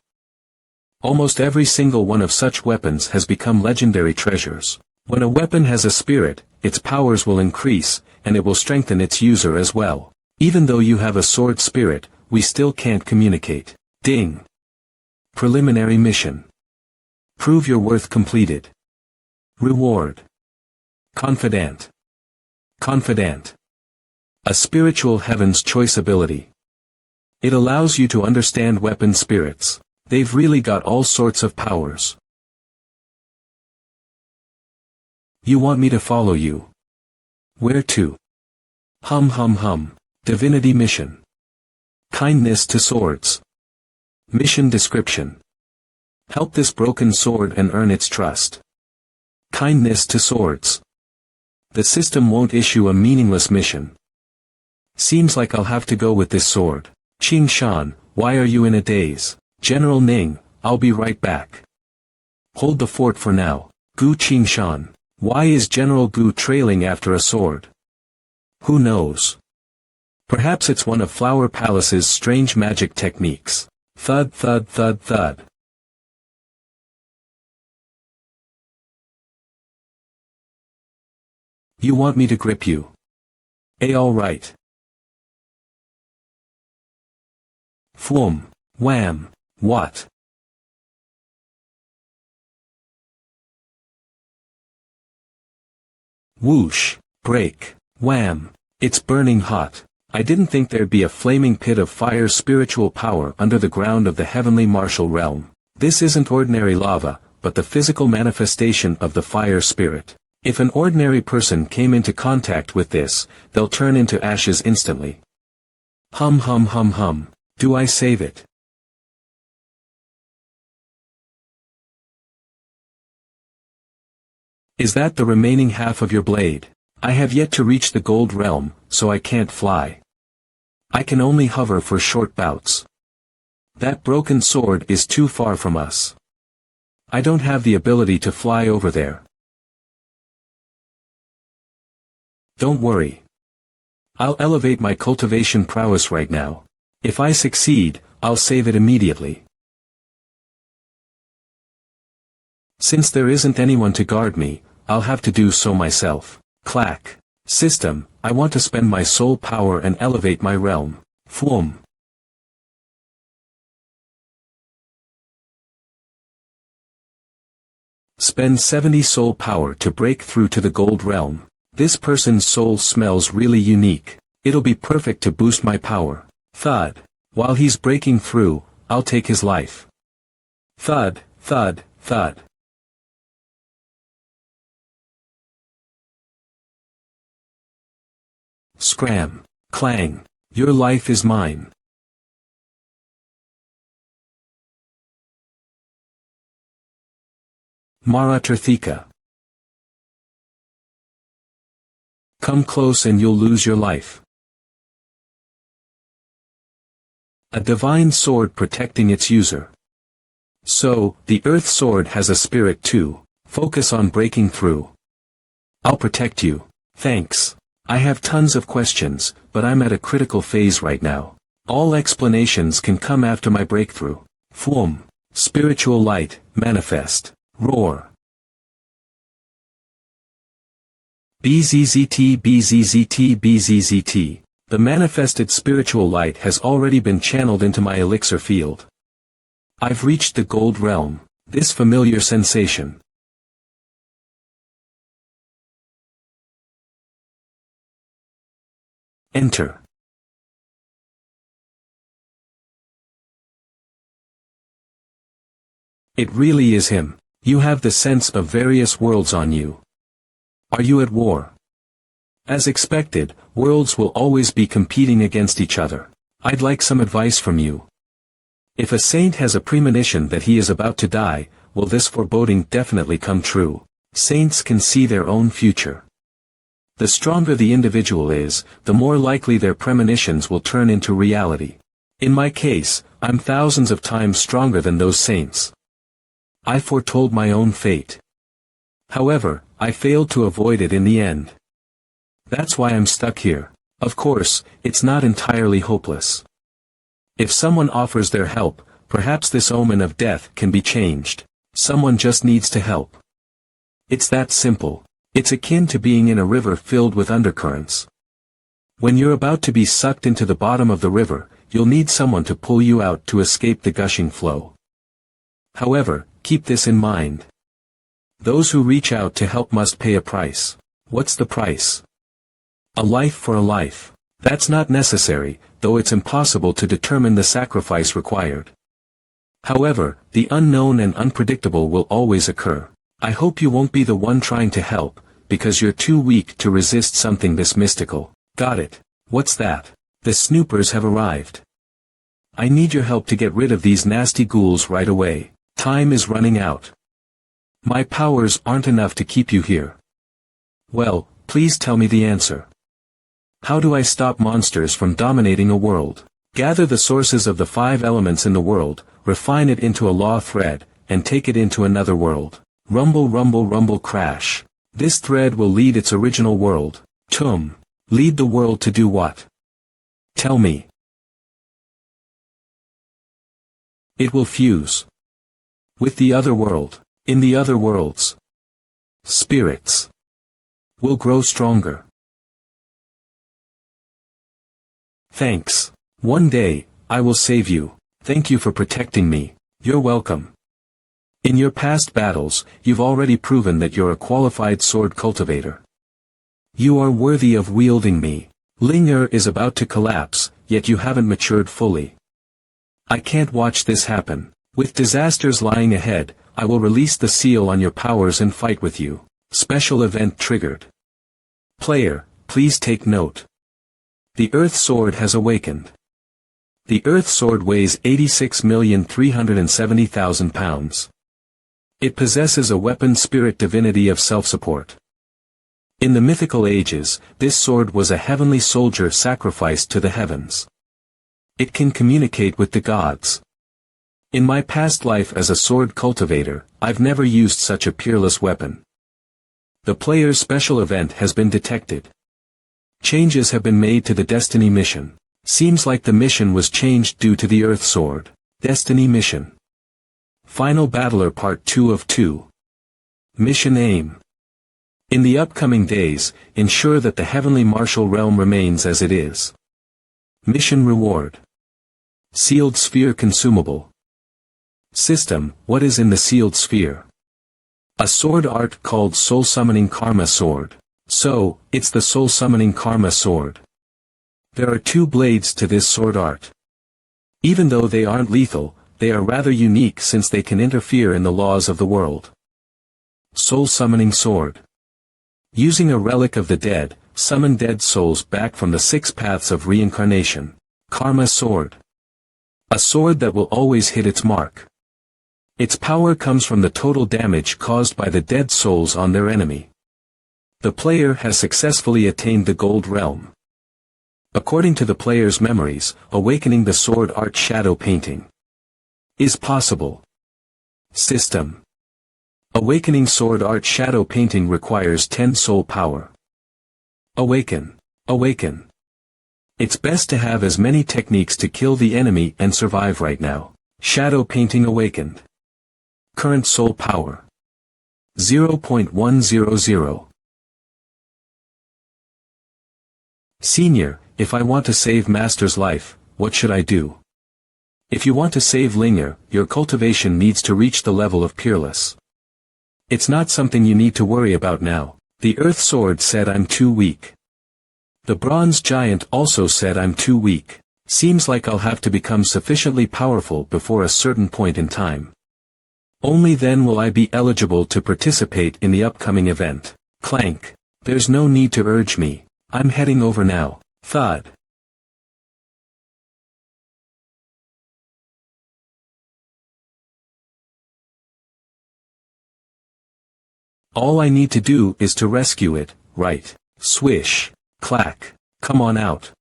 S1: Almost every single one of such weapons has become legendary treasures. When a weapon has a spirit, its powers will increase, and it will strengthen its user as well. Even though you have a sword spirit, we still can't communicate. Ding. Preliminary mission. Prove your worth completed. Reward. Confidant. A spiritual heaven's choice ability. It allows you to understand weapon spirits. They've really got all sorts of powers. You want me to follow you? Where to? Hum. Divinity mission. Kindness to swords. Mission description. Help this broken sword and earn its trust. Kindness to swords. The system won't issue a meaningless mission. Seems like I'll have to go with this sword. Qing Shan, why are you in a daze? General Ning, I'll be right back. Hold the fort for now. Gu Qing Shan, why is General Gu trailing after a sword? Who knows? Perhaps it's one of Flower Palace's strange magic techniques. Thud. You want me to grip you? All right. Floom. Wham. What? Whoosh. Break. Wham. It's burning hot. I didn't think there'd be a flaming pit of fire spiritual power under the ground of the heavenly martial realm. This isn't ordinary lava, but the physical manifestation of the fire spirit. If an ordinary person came into contact with this, they'll turn into ashes instantly. Hum hum hum hum. Do I save it? Is that the remaining half of your blade? I have yet to reach the gold realm, so I can't fly. I can only hover for short bouts. That broken sword is too far from us. I don't have the ability to fly over there. Don't worry. I'll elevate my cultivation prowess right now. If I succeed, I'll save it immediately. Since there isn't anyone to guard me, I'll have to do so myself. Clack. System, I want to spend my soul power and elevate my realm. Floom. Spend 70 soul power to break through to the gold realm. This person's soul smells really unique. It'll be perfect to boost my power. Thud. While he's breaking through, I'll take his life. Thud, thud, thud. Scram. Clang. Your life is mine. Maratarthika. Come close and you'll lose your life. A divine sword protecting its user. So, the earth sword has a spirit too. Focus on breaking through. I'll protect you. Thanks. I have tons of questions, but I'm at a critical phase right now. All explanations can come after my breakthrough. Floom. Spiritual light, manifest. Roar. BZZT BZZT BZZT. The manifested spiritual light has already been channeled into my elixir field. I've reached the gold realm. This familiar sensation. Enter. It really is him. You have the sense of various worlds on you. Are you at war? As expected, worlds will always be competing against each other. I'd like some advice from you. If a saint has a premonition that he is about to die, will this foreboding definitely come true? Saints can see their own future. The stronger the individual is, the more likely their premonitions will turn into reality. In my case, I'm thousands of times stronger than those saints. I foretold my own fate. However, I failed to avoid it in the end. That's why I'm stuck here. Of course, it's not entirely hopeless. If someone offers their help, perhaps this omen of death can be changed. Someone just needs to help. It's that simple. It's akin to being in a river filled with undercurrents. When you're about to be sucked into the bottom of the river, you'll need someone to pull you out to escape the gushing flow. However, keep this in mind. Those who reach out to help must pay a price. What's the price? A life for a life. That's not necessary, though it's impossible to determine the sacrifice required. However, the unknown and unpredictable will always occur. I hope you won't be the one trying to help, because you're too weak to resist something this mystical. Got it. What's that? The snoopers have arrived. I need your help to get rid of these nasty ghouls right away. Time is running out. My powers aren't enough to keep you here. Well, please tell me the answer. How do I stop monsters from dominating a world? Gather the sources of the 5 elements in the world, refine it into a law thread, and take it into another world. Rumble rumble rumble crash. This thread will lead its original world. Tum. Lead the world to do what? Tell me. It will fuse with the other world. In the other worlds, spirits will grow stronger. Thanks. One day, I will save you. Thank you for protecting me. You're welcome. In your past battles, you've already proven that you're a qualified sword cultivator. You are worthy of wielding me. Linger is about to collapse, yet you haven't matured fully. I can't watch this happen. With disasters lying ahead, I will release the seal on your powers and fight with you. Special event triggered. Player, please take note. The Earth Sword has awakened. The Earth Sword weighs 86,370,000 pounds. It possesses a weapon spirit divinity of self-support. In the mythical ages, this sword was a heavenly soldier sacrificed to the heavens. It can communicate with the gods. In my past life as a sword cultivator, I've never used such a peerless weapon. The player's special event has been detected. Changes have been made to the Destiny mission. Seems like the mission was changed due to the Earth Sword. Destiny mission. Final Battler Part 2 of 2. Mission Aim. In the upcoming days, ensure that the heavenly martial realm remains as it is. Mission Reward. Sealed Sphere Consumable. System, what is in the Sealed Sphere? A sword art called Soul Summoning Karma Sword. So, it's the Soul Summoning Karma Sword. There are 2 blades to this sword art. Even though they aren't lethal, they are rather unique since they can interfere in the laws of the world. Soul Summoning Sword. Using a relic of the dead, summon dead souls back from the 6 paths of reincarnation. Karma Sword. A sword that will always hit its mark. Its power comes from the total damage caused by the dead souls on their enemy. The player has successfully attained the Gold Realm. According to the player's memories, awakening the sword art shadow painting is possible. System. Awakening sword art shadow painting requires 10 soul power. Awaken. Awaken. It's best to have as many techniques to kill the enemy and survive right now. Shadow painting awakened. Current soul power. 0.100. Senior, if I want to save Master's life, what should I do? If you want to save Linger, your cultivation needs to reach the level of Peerless. It's not something you need to worry about now. The Earth Sword said I'm too weak. The Bronze Giant also said I'm too weak. Seems like I'll have to become sufficiently powerful before a certain point in time. Only then will I be eligible to participate in the upcoming event. Clank. There's no need to urge me. I'm heading over now. Thud. All I need to do is to rescue it, right? Swish. Clack. Come on out.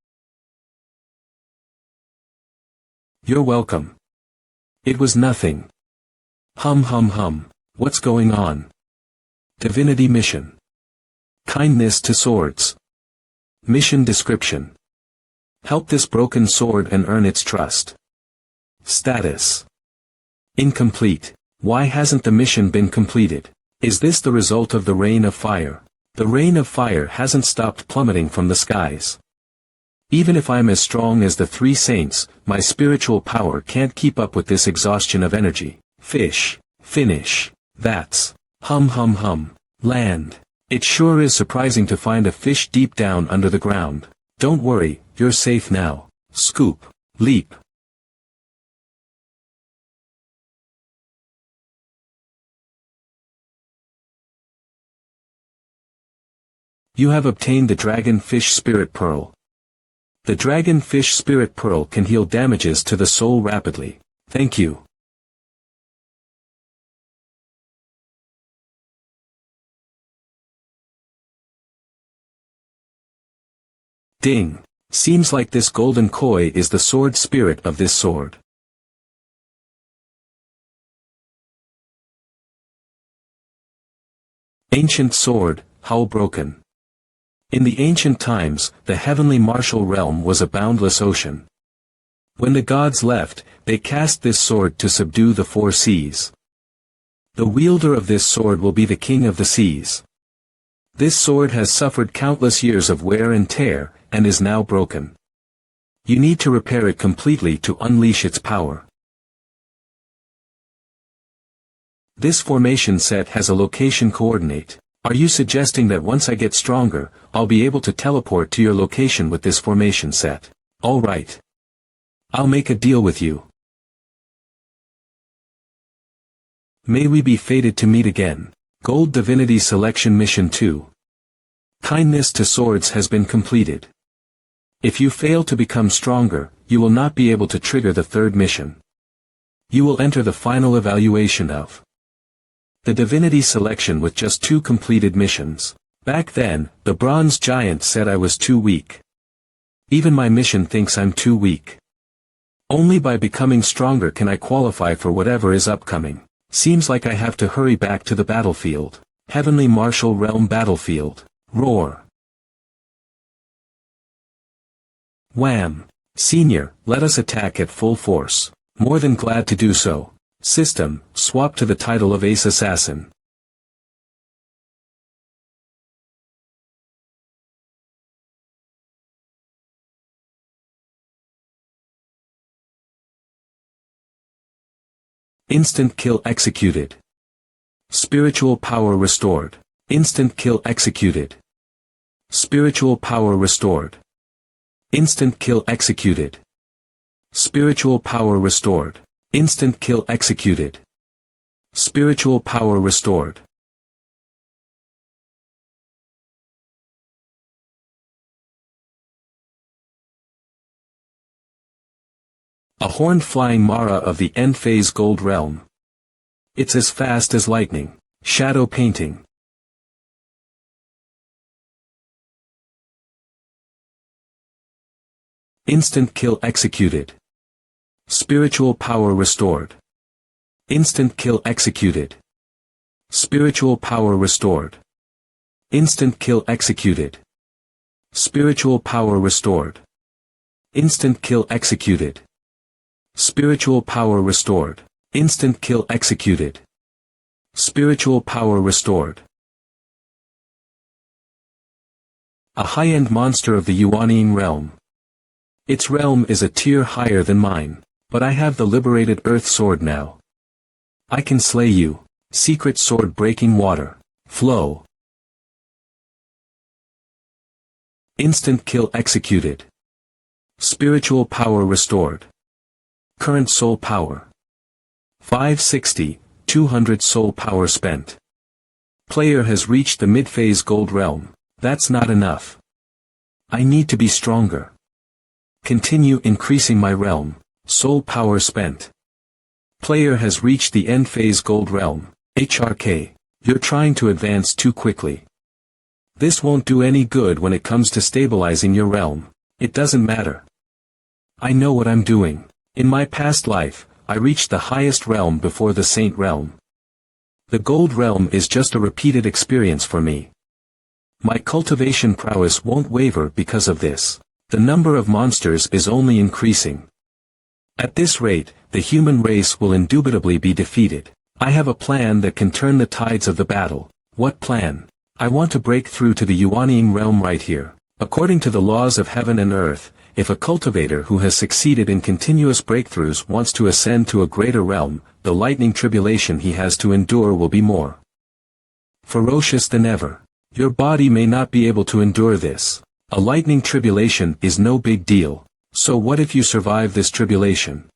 S1: You're welcome. It was nothing. Hum hum hum. What's going on? Divinity mission. Kindness to swords. Mission description. Help this broken sword and earn its trust. Status. Incomplete. Why hasn't the mission been completed? Is this the result of the rain of fire? The rain of fire hasn't stopped plummeting from the skies. Even if I'm as strong as the 3 saints, my spiritual power can't keep up with this exhaustion of energy. Fish. Finish. That's. Hum hum hum. Land. It sure is surprising to find a fish deep down under the ground. Don't worry, you're safe now. Scoop. Leap. You have obtained the Dragon Fish Spirit Pearl. The Dragon Fish Spirit Pearl can heal damages to the soul rapidly. Thank you. Ding. Seems like this golden koi is the sword spirit of this sword. Ancient sword, how broken. In the ancient times, the heavenly martial realm was a boundless ocean. When the gods left, they cast this sword to subdue the 4 seas. The wielder of this sword will be the king of the seas. This sword has suffered countless years of wear and tear, and is now broken. You need to repair it completely to unleash its power. This formation set has a location coordinate. Are you suggesting that once I get stronger, I'll be able to teleport to your location with this formation set? All right. I'll make a deal with you. May we be fated to meet again. Gold Divinity Selection Mission 2. Kindness to Swords has been completed. If you fail to become stronger, you will not be able to trigger the third mission. You will enter the final evaluation of the Divinity Selection with just 2 completed missions. Back then, the Bronze Giant said I was too weak. Even my mission thinks I'm too weak. Only by becoming stronger can I qualify for whatever is upcoming. Seems like I have to hurry back to the battlefield. Heavenly Martial Realm Battlefield. Roar. Wham! Senior, let us attack at full force. More than glad to do so. System, swap to the title of Ace Assassin. Instant kill executed. Spiritual power restored. Instant kill executed. Spiritual power restored. Instant kill executed. Spiritual power restored. Instant kill executed. Spiritual power restored. A horned flying Mara of the end phase Gold Realm. It's as fast as lightning. Shadow painting. Instant kill executed. Spiritual power restored. Instant kill executed. Spiritual power restored. Instant kill executed. Spiritual power restored. Instant kill executed. Spiritual power restored. Instant kill executed. Spiritual power restored. A high-end monster of the Yuanian realm. Its realm is a tier higher than mine. But I have the liberated earth sword now. I can slay you. Secret sword breaking water. Flow. Instant kill executed. Spiritual power restored. Current soul power. 560, 200 soul power spent. Player has reached the mid-phase Gold Realm. That's not enough. I need to be stronger. Continue increasing my realm. Soul power spent. Player has reached the end phase Gold Realm. HRK. You're trying to advance too quickly. This won't do any good when it comes to stabilizing your realm. It doesn't matter. I know what I'm doing. In my past life, I reached the highest realm before the Saint Realm. The Gold Realm is just a repeated experience for me. My cultivation prowess won't waver because of this. The number of monsters is only increasing. At this rate, the human race will indubitably be defeated. I have a plan that can turn the tides of the battle. What plan? I want to break through to the Yuanian realm right here. According to the laws of heaven and earth, if a cultivator who has succeeded in continuous breakthroughs wants to ascend to a greater realm, the lightning tribulation he has to endure will be more ferocious than ever. Your body may not be able to endure this. A lightning tribulation is no big deal. So what if you survive this tribulation?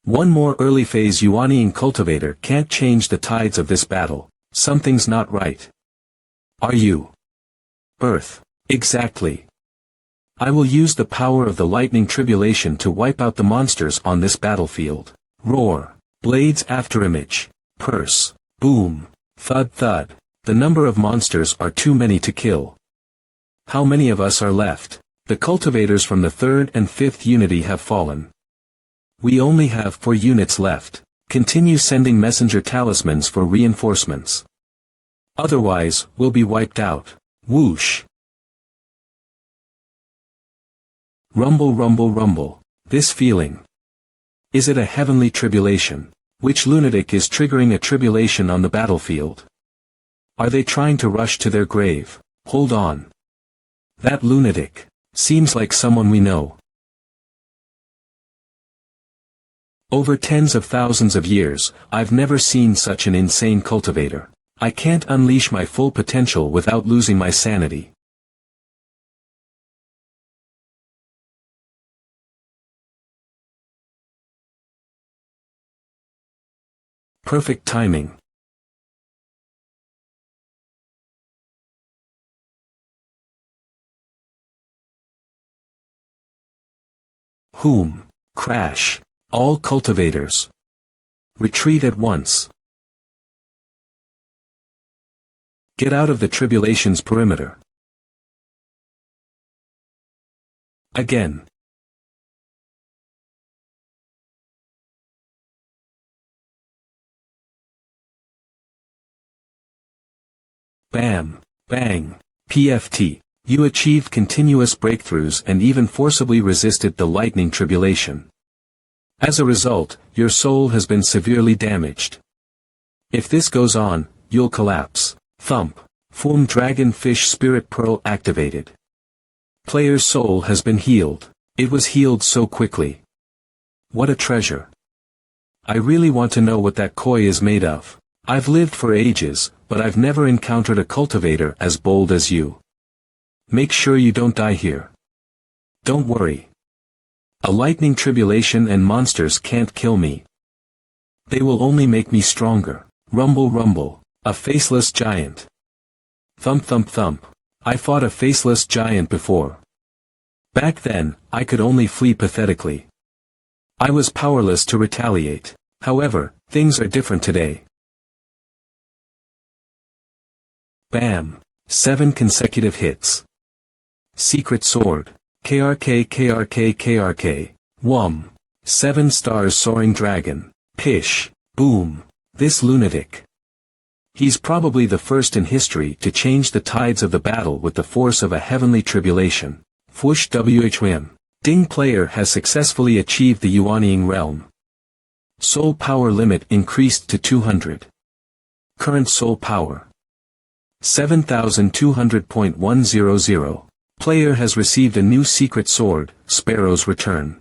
S1: One more early phase Yuanian cultivator can't change the tides of this battle. Something's not right. Are you? Earth. Exactly. I will use the power of the lightning tribulation to wipe out the monsters on this battlefield. Roar. Blades afterimage. Purse. Boom. Thud thud. The number of monsters are too many to kill. How many of us are left? The cultivators from the 3rd and 5th unity have fallen. We only have 4 units left. Continue sending messenger talismans for reinforcements. Otherwise, we'll be wiped out. Whoosh. Rumble rumble rumble. This feeling. Is it a heavenly tribulation? Which lunatic is triggering a tribulation on the battlefield? Are they trying to rush to their grave? Hold on. That lunatic. Seems like someone we know. Over tens of thousands of years, I've never seen such an insane cultivator. I can't unleash my full potential without losing my sanity. Perfect timing. Crash. All cultivators. Retreat at once. Get out of the tribulation's perimeter. Again. Bam. Bang. PFT. You achieved continuous breakthroughs and even forcibly resisted the lightning tribulation. As a result, your soul has been severely damaged. If this goes on, you'll collapse. Thump. Form Dragon Fish Spirit Pearl activated. Player's soul has been healed. It was healed so quickly. What a treasure. I really want to know what that koi is made of. I've lived for ages, but I've never encountered a cultivator as bold as you. Make sure you don't die here. Don't worry. A lightning tribulation and monsters can't kill me. They will only make me stronger. Rumble rumble. A faceless giant. Thump thump thump. I fought a faceless giant before. Back then, I could only flee pathetically. I was powerless to retaliate. However, things are different today. Bam. 7 consecutive hits. Secret Sword. KRK KRK KRK. Whum. 7 stars Soaring Dragon. Pish. Boom. This lunatic. He's probably the first in history to change the tides of the battle with the force of a heavenly tribulation. Fush WHM. Ding player has successfully achieved the Yuanying realm. Soul power limit increased to 200. Current soul power. 7200.100. Player has received a new secret sword, Sparrow's Return.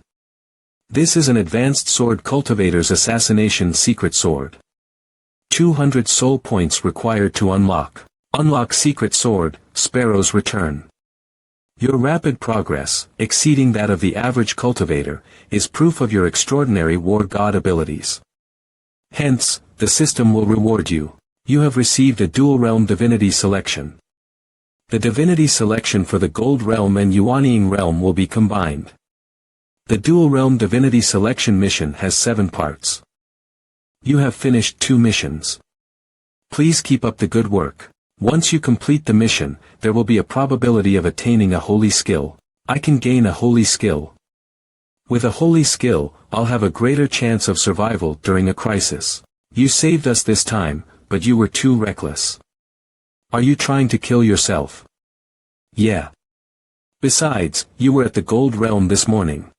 S1: This is an advanced sword cultivator's assassination secret sword. 200 soul points required to unlock. Unlock secret sword, Sparrow's Return. Your rapid progress, exceeding that of the average cultivator, is proof of your extraordinary war god abilities. Hence, the system will reward you. You have received a dual realm divinity selection. The divinity selection for the Gold Realm and Yuanying Realm will be combined. The Dual Realm Divinity Selection mission has 7 parts. You have finished 2 missions. Please keep up the good work. Once you complete the mission, there will be a probability of attaining a holy skill. I can gain a holy skill. With a holy skill, I'll have a greater chance of survival during a crisis. You saved us this time, but you were too reckless. Are you trying to kill yourself? Yeah. Besides, you were at the Gold Realm this morning.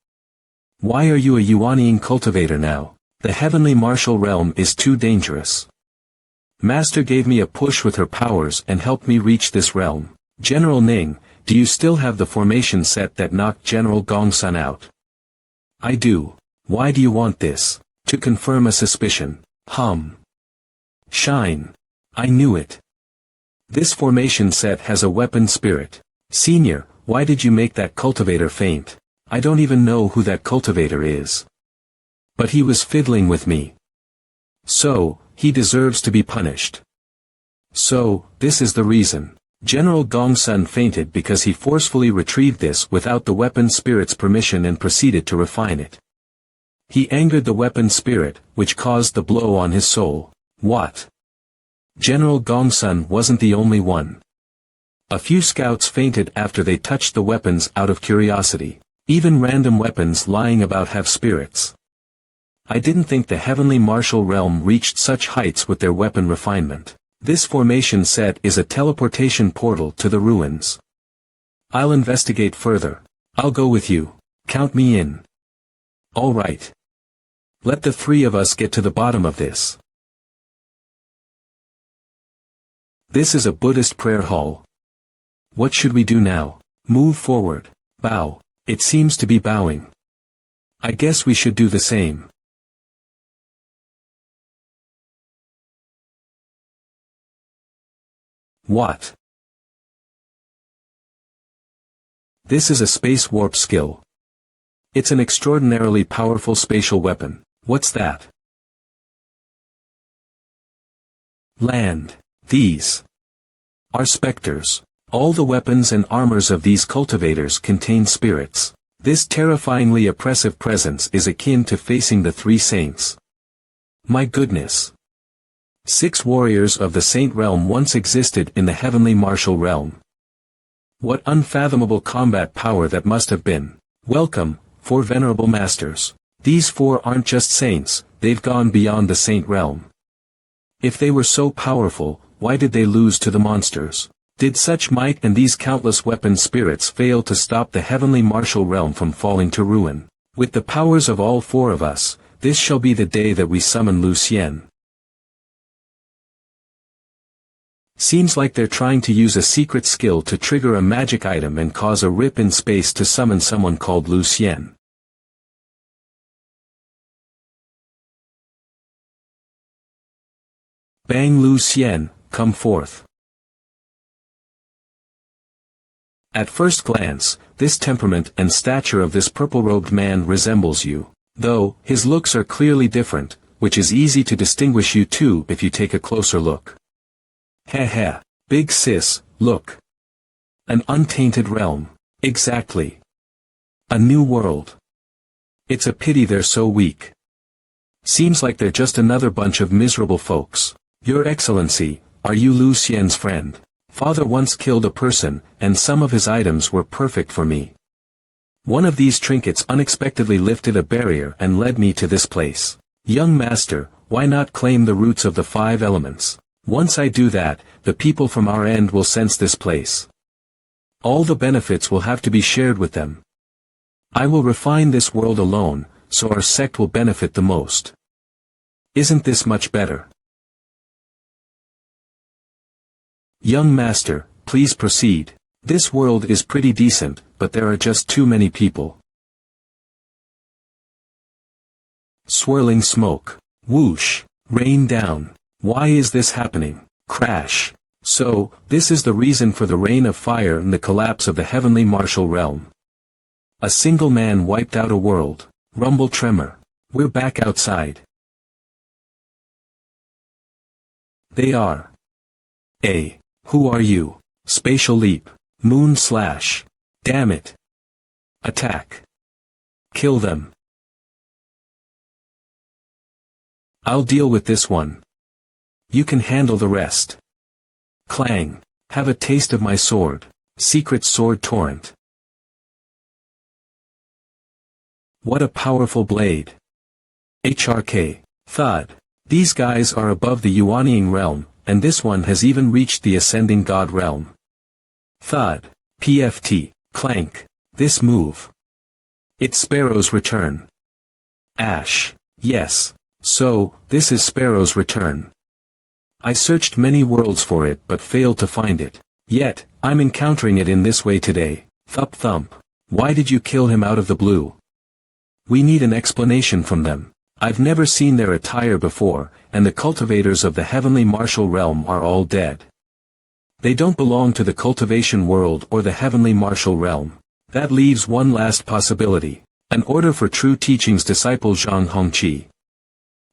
S1: Why are you a Yuanying cultivator now? The Heavenly Martial Realm is too dangerous. Master gave me a push with her powers and helped me reach this realm. General Ning, do you still have the formation set that knocked General Gongsun out? I do. Why do you want this? To confirm a suspicion. Shine. I knew it. This formation set has a weapon spirit. Senior, why did you make that cultivator faint? I don't even know who that cultivator is. But he was fiddling with me. So, he deserves to be punished. So, this is the reason. General Gongsun fainted because he forcefully retrieved this without the weapon spirit's permission and proceeded to refine it. He angered the weapon spirit, which caused the blow on his soul. What? General Gongsun wasn't the only one. A few scouts fainted after they touched the weapons out of curiosity. Even random weapons lying about have spirits. I didn't think the Heavenly Martial Realm reached such heights with their weapon refinement. This formation set is a teleportation portal to the ruins. I'll investigate further. I'll go with you. Count me in. All right. Let the 3 of us get to the bottom of this. This is a Buddhist prayer hall. What should we do now? Move forward. Bow. It seems to be bowing. I guess we should do the same. What? This is a space warp skill. It's an extraordinarily powerful spatial weapon. What's that? Land. These are specters. All the weapons and armors of these cultivators contain spirits. This terrifyingly oppressive presence is akin to facing the three saints. My goodness. 6 warriors of the Saint Realm once existed in the heavenly martial realm. What unfathomable combat power that must have been. Welcome, 4 venerable masters. These 4 aren't just saints, they've gone beyond the Saint Realm. If they were so powerful, why did they lose to the monsters? Did such might and these countless weapon spirits fail to stop the heavenly martial realm from falling to ruin? With the powers of all 4 of us, this shall be the day that we summon Lucien. Seems like they're trying to use a secret skill to trigger a magic item and cause a rip in space to summon someone called Lucien. Bang Lucien, come forth. At first glance, this temperament and stature of this purple-robed man resembles you, though his looks are clearly different, which is easy to distinguish you two if you take a closer look. Heh, big sis, look. An untainted realm. Exactly. A new world. It's a pity they're so weak. Seems like they're just another bunch of miserable folks. Your Excellency, are you Lucien's friend? Father once killed a person, and some of his items were perfect for me. One of these trinkets unexpectedly lifted a barrier and led me to this place. Young master, why not claim the roots of the 5 elements? Once I do that, the people from our end will sense this place. All the benefits will have to be shared with them. I will refine this world alone, so our sect will benefit the most. Isn't this much better? Young master, please proceed. This world is pretty decent, but there are just too many people. Swirling smoke. Whoosh. Rain down. Why is this happening? Crash. So, this is the reason for the rain of fire and the collapse of the heavenly martial realm. A single man wiped out a world. Rumble tremor. We're back outside. They are. Who are you? Spatial leap. Moon slash. Damn it. Attack. Kill them. I'll deal with this one. You can handle the rest. Clang. Have a taste of my sword. Secret sword torrent. What a powerful blade. HRK. Thud. These guys are above the Yuaniing realm, and this one has even reached the ascending god realm. Thud. PFT. Clank. This move. It's Sparrow's return. Ash. Yes. So, this is Sparrow's return. I searched many worlds for it but failed to find it. Yet, I'm encountering it in this way today. Thup thump. Why did you kill him out of the blue? We need an explanation from them. I've never seen their attire before, and the cultivators of the heavenly martial realm are all dead. They don't belong to the cultivation world or the heavenly martial realm. That leaves one last possibility. An order for True Teaching's disciple Zhang Hongqi.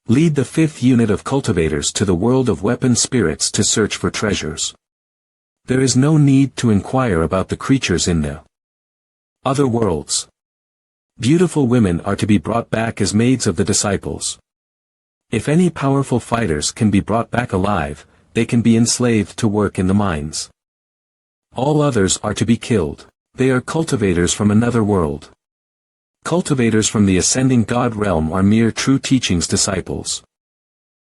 S1: Lead the 5th unit of cultivators to the world of weapon spirits to search for treasures. There is no need to inquire about the creatures in the other worlds. Beautiful women are to be brought back as maids of the disciples. If any powerful fighters can be brought back alive, they can be enslaved to work in the mines. All others are to be killed. They are cultivators from another world. Cultivators from the ascending god realm are mere True Teaching's disciples.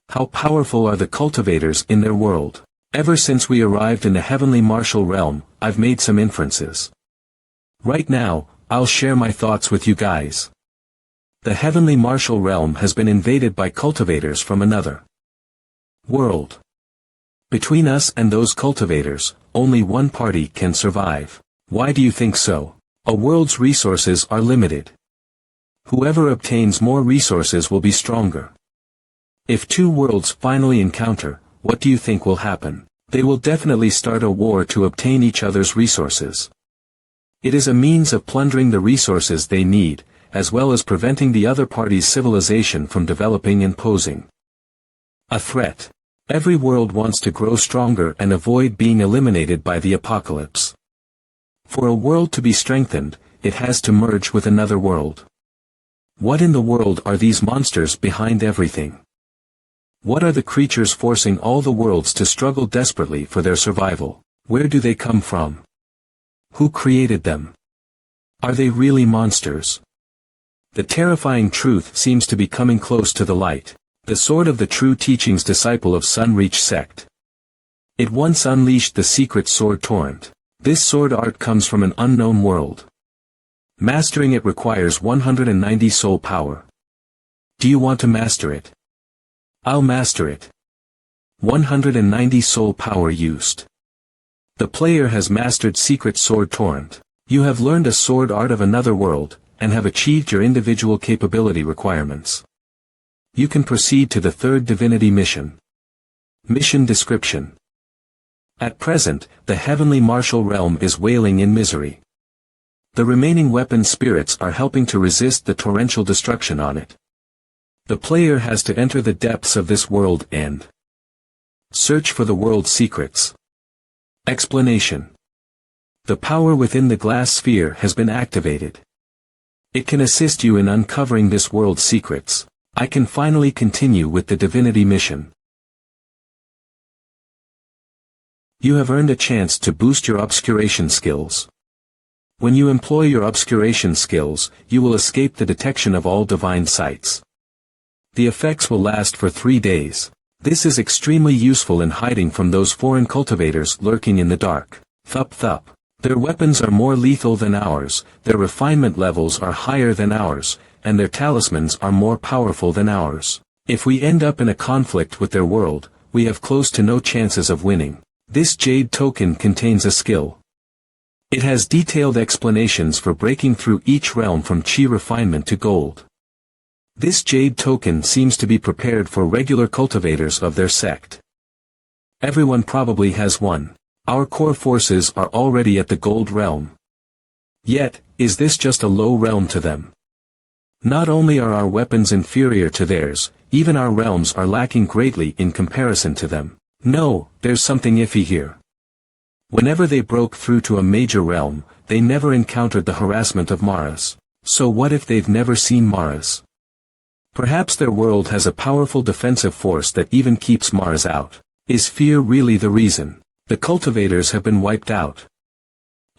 S1: How powerful are the cultivators in their world? Ever since we arrived in the heavenly martial realm, I've made some inferences. Right now, I'll share my thoughts with you guys. The heavenly martial realm has been invaded by cultivators from another world. Between us and those cultivators, only one party can survive. Why do you think so? A world's resources are limited. Whoever obtains more resources will be stronger. If 2 worlds finally encounter, what do you think will happen? They will definitely start a war to obtain each other's resources. It is a means of plundering the resources they need, as well as preventing the other party's civilization from developing and posing a threat. Every world wants to grow stronger and avoid being eliminated by the apocalypse. For a world to be strengthened, it has to merge with another world. What in the world are these monsters behind everything? What are the creatures forcing all the worlds to struggle desperately for their survival? Where do they come from? Who created them? Are they really monsters? The terrifying truth seems to be coming close to the light. The sword of the true teachings disciple of Sunreach sect. It once unleashed the secret sword torrent. This sword art comes from an unknown world. Mastering it requires 190 soul power. Do you want to master it? I'll master it. 190 soul power used. The player has mastered secret sword torrent. You have learned a sword art of another world, and have achieved your individual capability requirements. You can proceed to the third divinity mission. Mission description. At present, the heavenly martial realm is wailing in misery. The remaining weapon spirits are helping to resist the torrential destruction on it. The player has to enter the depths of this world and search for the world's secrets. Explanation. The power within the glass sphere has been activated. It can assist you in uncovering this world's secrets. I can finally continue with the divinity mission. You have earned a chance to boost your obscuration skills. When you employ your obscuration skills, you will escape the detection of all divine sights. The effects will last for 3 days. This is extremely useful in hiding from those foreign cultivators lurking in the dark. Thup thup. Their weapons are more lethal than ours, their refinement levels are higher than ours, and their talismans are more powerful than ours. If we end up in a conflict with their world, we have close to no chances of winning. This jade token contains a skill. It has detailed explanations for breaking through each realm from chi refinement to gold. This jade token seems to be prepared for regular cultivators of their sect. Everyone probably has one. Our core forces are already at the gold realm. Yet, is this just a low realm to them? Not only are our weapons inferior to theirs, even our realms are lacking greatly in comparison to them. No, there's something iffy here. Whenever they broke through to a major realm, they never encountered the harassment of Maras. So what if they've never seen Maras? Perhaps their world has a powerful defensive force that even keeps Maras out. Is fear really the reason? The cultivators have been wiped out.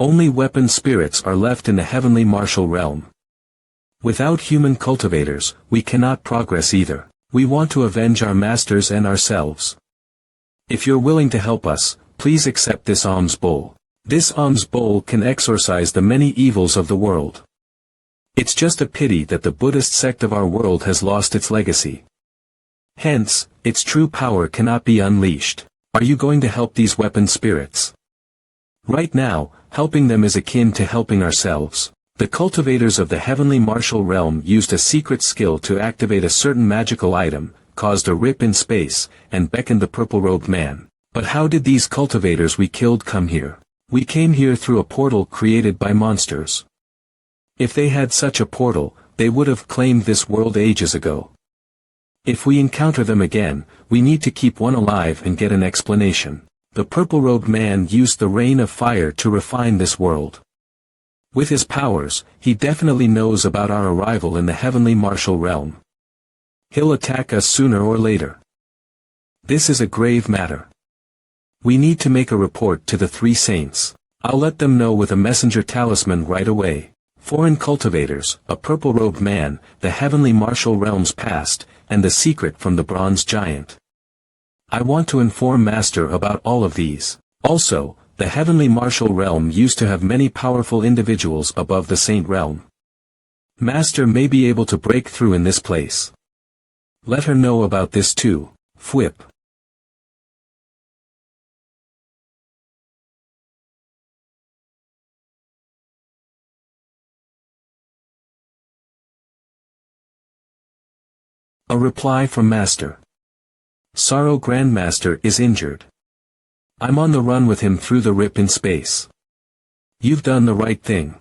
S1: Only weapon spirits are left in the heavenly martial realm. Without human cultivators, we cannot progress either. We want to avenge our masters and ourselves. If you're willing to help us, please accept this alms bowl. This alms bowl can exorcise the many evils of the world. It's just a pity that the Buddhist sect of our world has lost its legacy. Hence, its true power cannot be unleashed. Are you going to help these weapon spirits? Right now, helping them is akin to helping ourselves. The cultivators of the heavenly martial realm used a secret skill to activate a certain magical item, caused a rip in space, and beckoned the purple-robed man. But how did these cultivators we killed come here? We came here through a portal created by monsters. If they had such a portal, they would have claimed this world ages ago. If we encounter them again, we need to keep one alive and get an explanation. The purple-robed man used the rain of fire to refine this world. With his powers, he definitely knows about our arrival in the heavenly martial realm. He'll attack us sooner or later. This is a grave matter. We need to make a report to the 3 saints. I'll let them know with a messenger talisman right away. Foreign cultivators, a purple-robed man, the heavenly martial realms past, and the secret from the bronze giant. I want to inform Master about all of these. Also, the heavenly martial realm used to have many powerful individuals above the saint realm. Master may be able to break through in this place. Let her know about this too. Fwip. A reply from Master. Sorrow Grandmaster is injured. I'm on the run with him through the rip in space. You've done the right thing.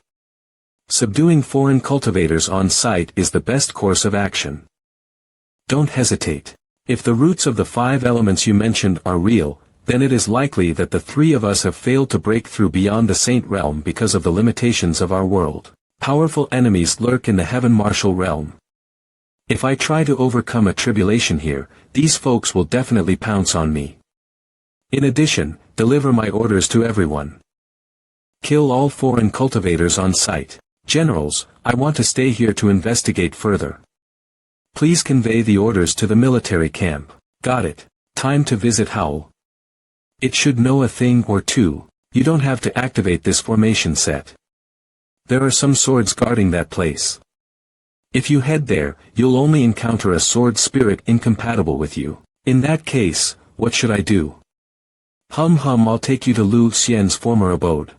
S1: Subduing foreign cultivators on sight is the best course of action. Don't hesitate. If the roots of the 5 elements you mentioned are real, then it is likely that the 3 of us have failed to break through beyond the Saint realm because of the limitations of our world. Powerful enemies lurk in the Heaven Martial realm. If I try to overcome a tribulation here, these folks will definitely pounce on me. In addition, deliver my orders to everyone. Kill all foreign cultivators on sight. Generals, I want to stay here to investigate further. Please convey the orders to the military camp. Got it. Time to visit Howl. It should know a thing or two. You don't have to activate this formation set. There are some swords guarding that place. If you head there, you'll only encounter a sword spirit incompatible with you. In that case, what should I do? I'll take you to Lu Xian's former abode.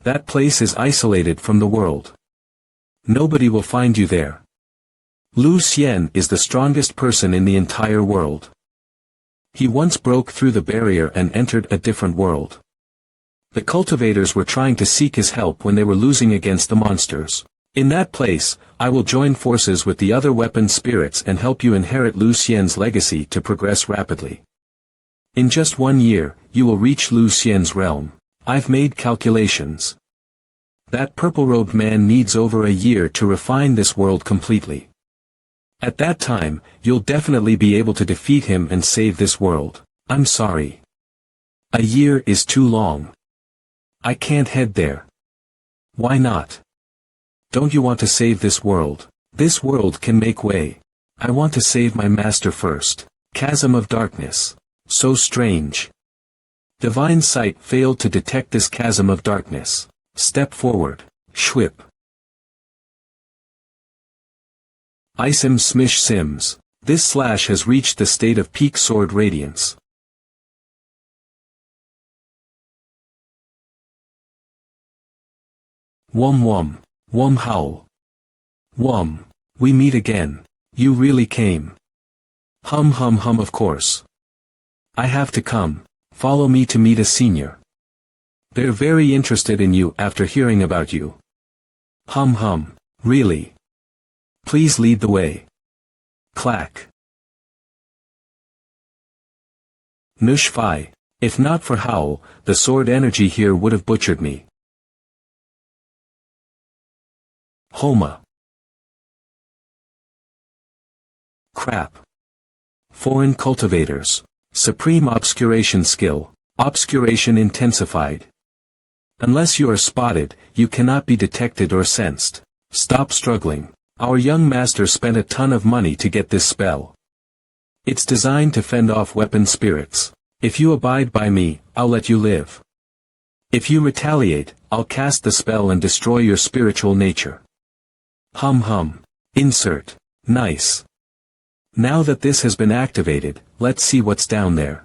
S1: That place is isolated from the world. Nobody will find you there. Lu Xian is the strongest person in the entire world. He once broke through the barrier and entered a different world. The cultivators were trying to seek his help when they were losing against the monsters. In that place, I will join forces with the other weapon spirits and help you inherit Lu Xian's legacy to progress rapidly. In just 1 year, you will reach Lu Xian's realm. I've made calculations. That purple-robed man needs over a year to refine this world completely. At that time, you'll definitely be able to defeat him and save this world. I'm sorry. A year is too long. I can't head there. Why not? Don't you want to save this world? This world can make way. I want to save my master first. Chasm of darkness. So strange. Divine sight failed to detect this chasm of darkness. Step forward. Schwip. Isim Smish Sims. This slash has reached the state of peak sword radiance. Wum. Wum Howl. Wum. We meet again. You really came. Of course. I have to come. Follow me to meet a senior. They're very interested in you after hearing about you. Really? Please lead the way. Clack. Nush Fi. If not for Howl, the sword energy here would have butchered me. Homa. Crap. Foreign cultivators. Supreme obscuration skill. Obscuration intensified. Unless you are spotted, you cannot be detected or sensed. Stop struggling. Our young master spent a ton of money to get this spell. It's designed to fend off weapon spirits. If you abide by me, I'll let you live. If you retaliate, I'll cast the spell and destroy your spiritual nature. Insert. Nice. Now that this has been activated, let's see what's down there.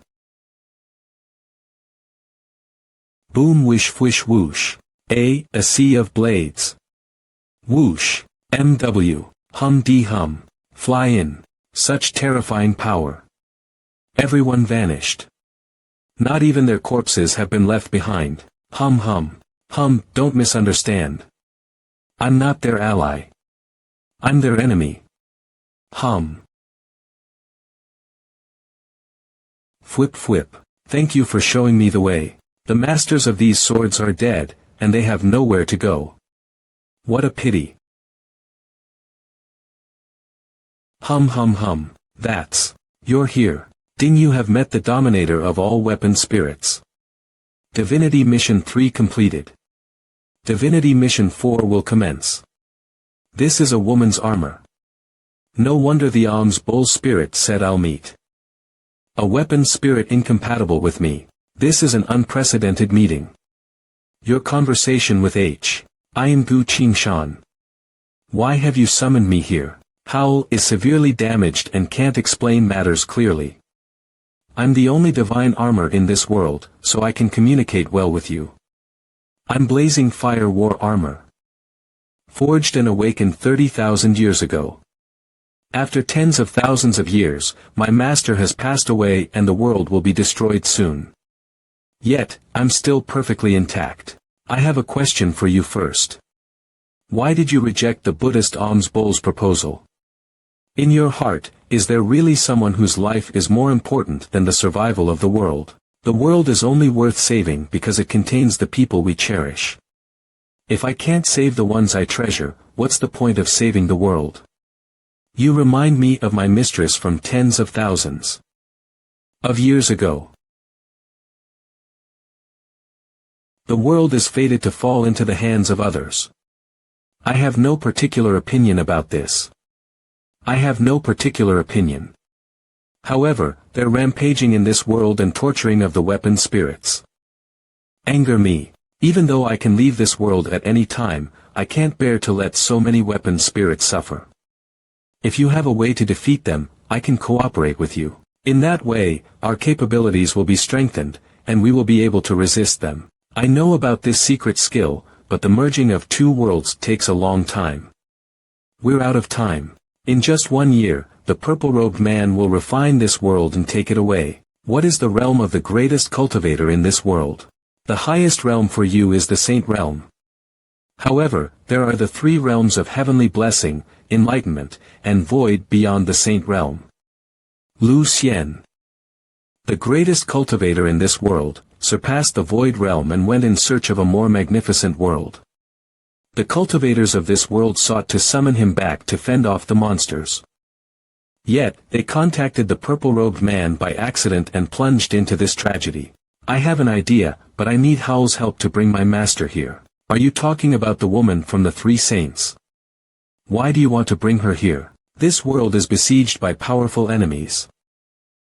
S1: Boom wish fwish whoosh. A sea of blades. Whoosh. MW. Hum. Fly in. Such terrifying power. Everyone vanished. Not even their corpses have been left behind. Don't misunderstand. I'm not their ally. I'm their enemy. Fwip. Thank you for showing me the way. The masters of these swords are dead, and they have nowhere to go. What a pity. That's. You're here. Ding, you have met the dominator of all weapon spirits. Divinity Mission 3 completed. Divinity Mission 4 will commence. This is a woman's armor. No wonder the alms bull spirit said I'll meet. A weapon spirit incompatible with me. This is an unprecedented meeting. Your conversation with H. I am Gu Qingshan. Why have you summoned me here? Howl is severely damaged and can't explain matters clearly. I'm the only divine armor in this world, so I can communicate well with you. I'm Blazing Fire War Armor. Forged and awakened 30,000 years ago. After tens of thousands of years, my master has passed away and the world will be destroyed soon. Yet, I'm still perfectly intact. I have a question for you first. Why did you reject the Buddhist alms bowl's proposal? In your heart, is there really someone whose life is more important than the survival of the world? The world is only worth saving because it contains the people we cherish. If I can't save the ones I treasure, what's the point of saving the world? You remind me of my mistress from tens of thousands of years ago. The world is fated to fall into the hands of others. I have no particular opinion about this. I have no particular opinion. However, their rampaging in this world and torturing of the weapon spirits anger me. Even though I can leave this world at any time, I can't bear to let so many weapon spirits suffer. If you have a way to defeat them, I can cooperate with you. In that way, our capabilities will be strengthened, and we will be able to resist them. I know about this secret skill, but the merging of two worlds takes a long time. We're out of time. In just 1 year, the purple-robed man will refine this world and take it away. What is the realm of the greatest cultivator in this world? The highest realm for you is the saint realm. However, there are the 3 realms of heavenly blessing, enlightenment, and void beyond the saint realm. Lu Xian, the greatest cultivator in this world, surpassed the void realm and went in search of a more magnificent world. The cultivators of this world sought to summon him back to fend off the monsters. Yet, they contacted the purple-robed man by accident and plunged into this tragedy. I have an idea, but I need Howl's help to bring my master here. Are you talking about the woman from the 3 saints? Why do you want to bring her here? This world is besieged by powerful enemies.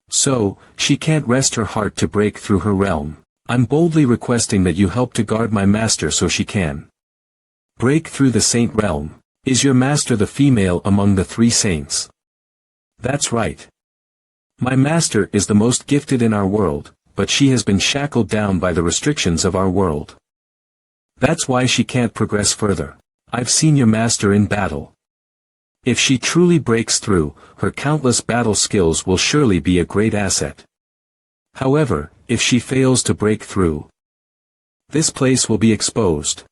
S1: So, she can't rest her heart to break through her realm. I'm boldly requesting that you help to guard my master so she can break through the saint realm. Is your master the female among the 3 saints? That's right. My master is the most gifted in our world, but she has been shackled down by the restrictions of our world. That's why she can't progress further. I've seen your master in battle. If she truly breaks through, her countless battle skills will surely be a great asset. However, if she fails to break through, this place will be exposed.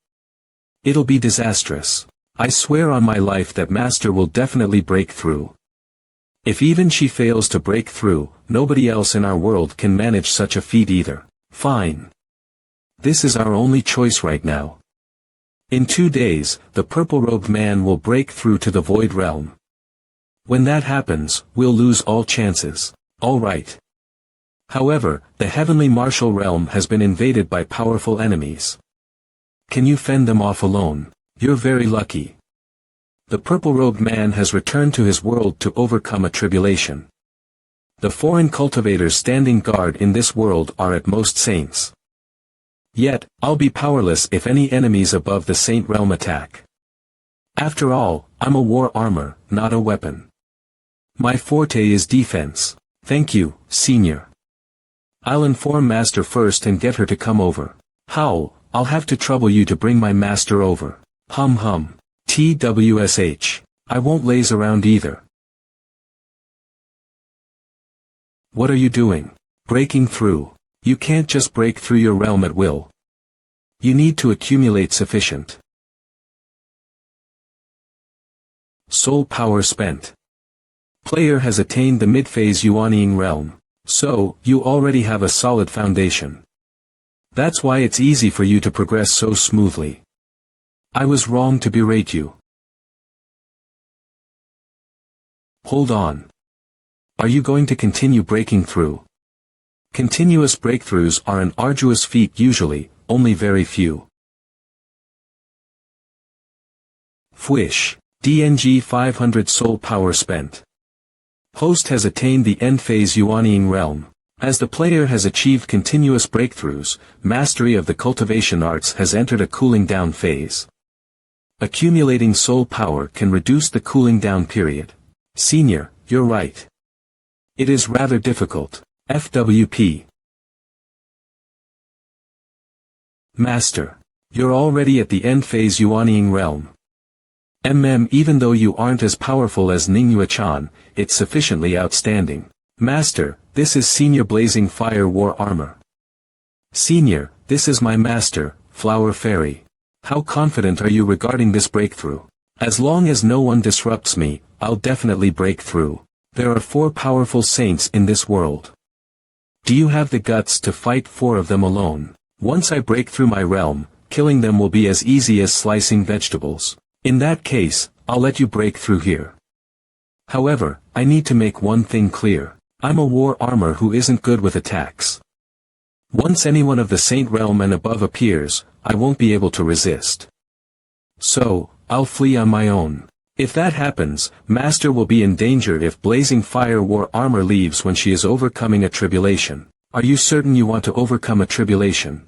S1: It'll be disastrous. I swear on my life that master will definitely break through. If even she fails to break through, nobody else in our world can manage such a feat either. Fine. This is our only choice right now. In 2 days, the purple-robed man will break through to the void realm. When that happens, we'll lose all chances. All right. However, the heavenly martial realm has been invaded by powerful enemies. Can you fend them off alone? You're very lucky. The purple-robed man has returned to his world to overcome a tribulation. The foreign cultivators standing guard in this world are at most saints. Yet, I'll be powerless if any enemies above the saint realm attack. After all, I'm a war armor, not a weapon. My forte is defense. Thank you, Senior. I'll inform Master first and get her to come over. Howl, I'll have to trouble you to bring my master over. Hum hum. TWSH. I won't laze around either. What are you doing? Breaking through. You can't just break through your realm at will. You need to accumulate sufficient soul power spent. Player has attained the mid-phase Yuanying realm. So, you already have a solid foundation. That's why it's easy for you to progress so smoothly. I was wrong to berate you. Hold on. Are you going to continue breaking through? Continuous breakthroughs are an arduous feat usually, only very few. Fwish. DNG 500 soul power spent. Host has attained the end phase Yuanying realm. As the player has achieved continuous breakthroughs, mastery of the cultivation arts has entered a cooling down phase. Accumulating soul power can reduce the cooling down period. Senior, you're right. It is rather difficult. FWP. Master. You're already at the end phase Yuanying realm. Even though you aren't as powerful as Ninghua-chan, it's sufficiently outstanding. Master, this is Senior Blazing Fire War Armor. Senior, this is my master, Flower Fairy. How confident are you regarding this breakthrough? As long as no one disrupts me, I'll definitely break through. There are 4 powerful saints in this world. Do you have the guts to fight 4 of them alone? Once I break through my realm, killing them will be as easy as slicing vegetables. In that case, I'll let you break through here. However, I need to make one thing clear. I'm a war armor who isn't good with attacks. Once anyone of the Saint realm and above appears, I won't be able to resist. So, I'll flee on my own. If that happens, Master will be in danger if Blazing Fire War Armor leaves when she is overcoming a tribulation. Are you certain you want to overcome a tribulation?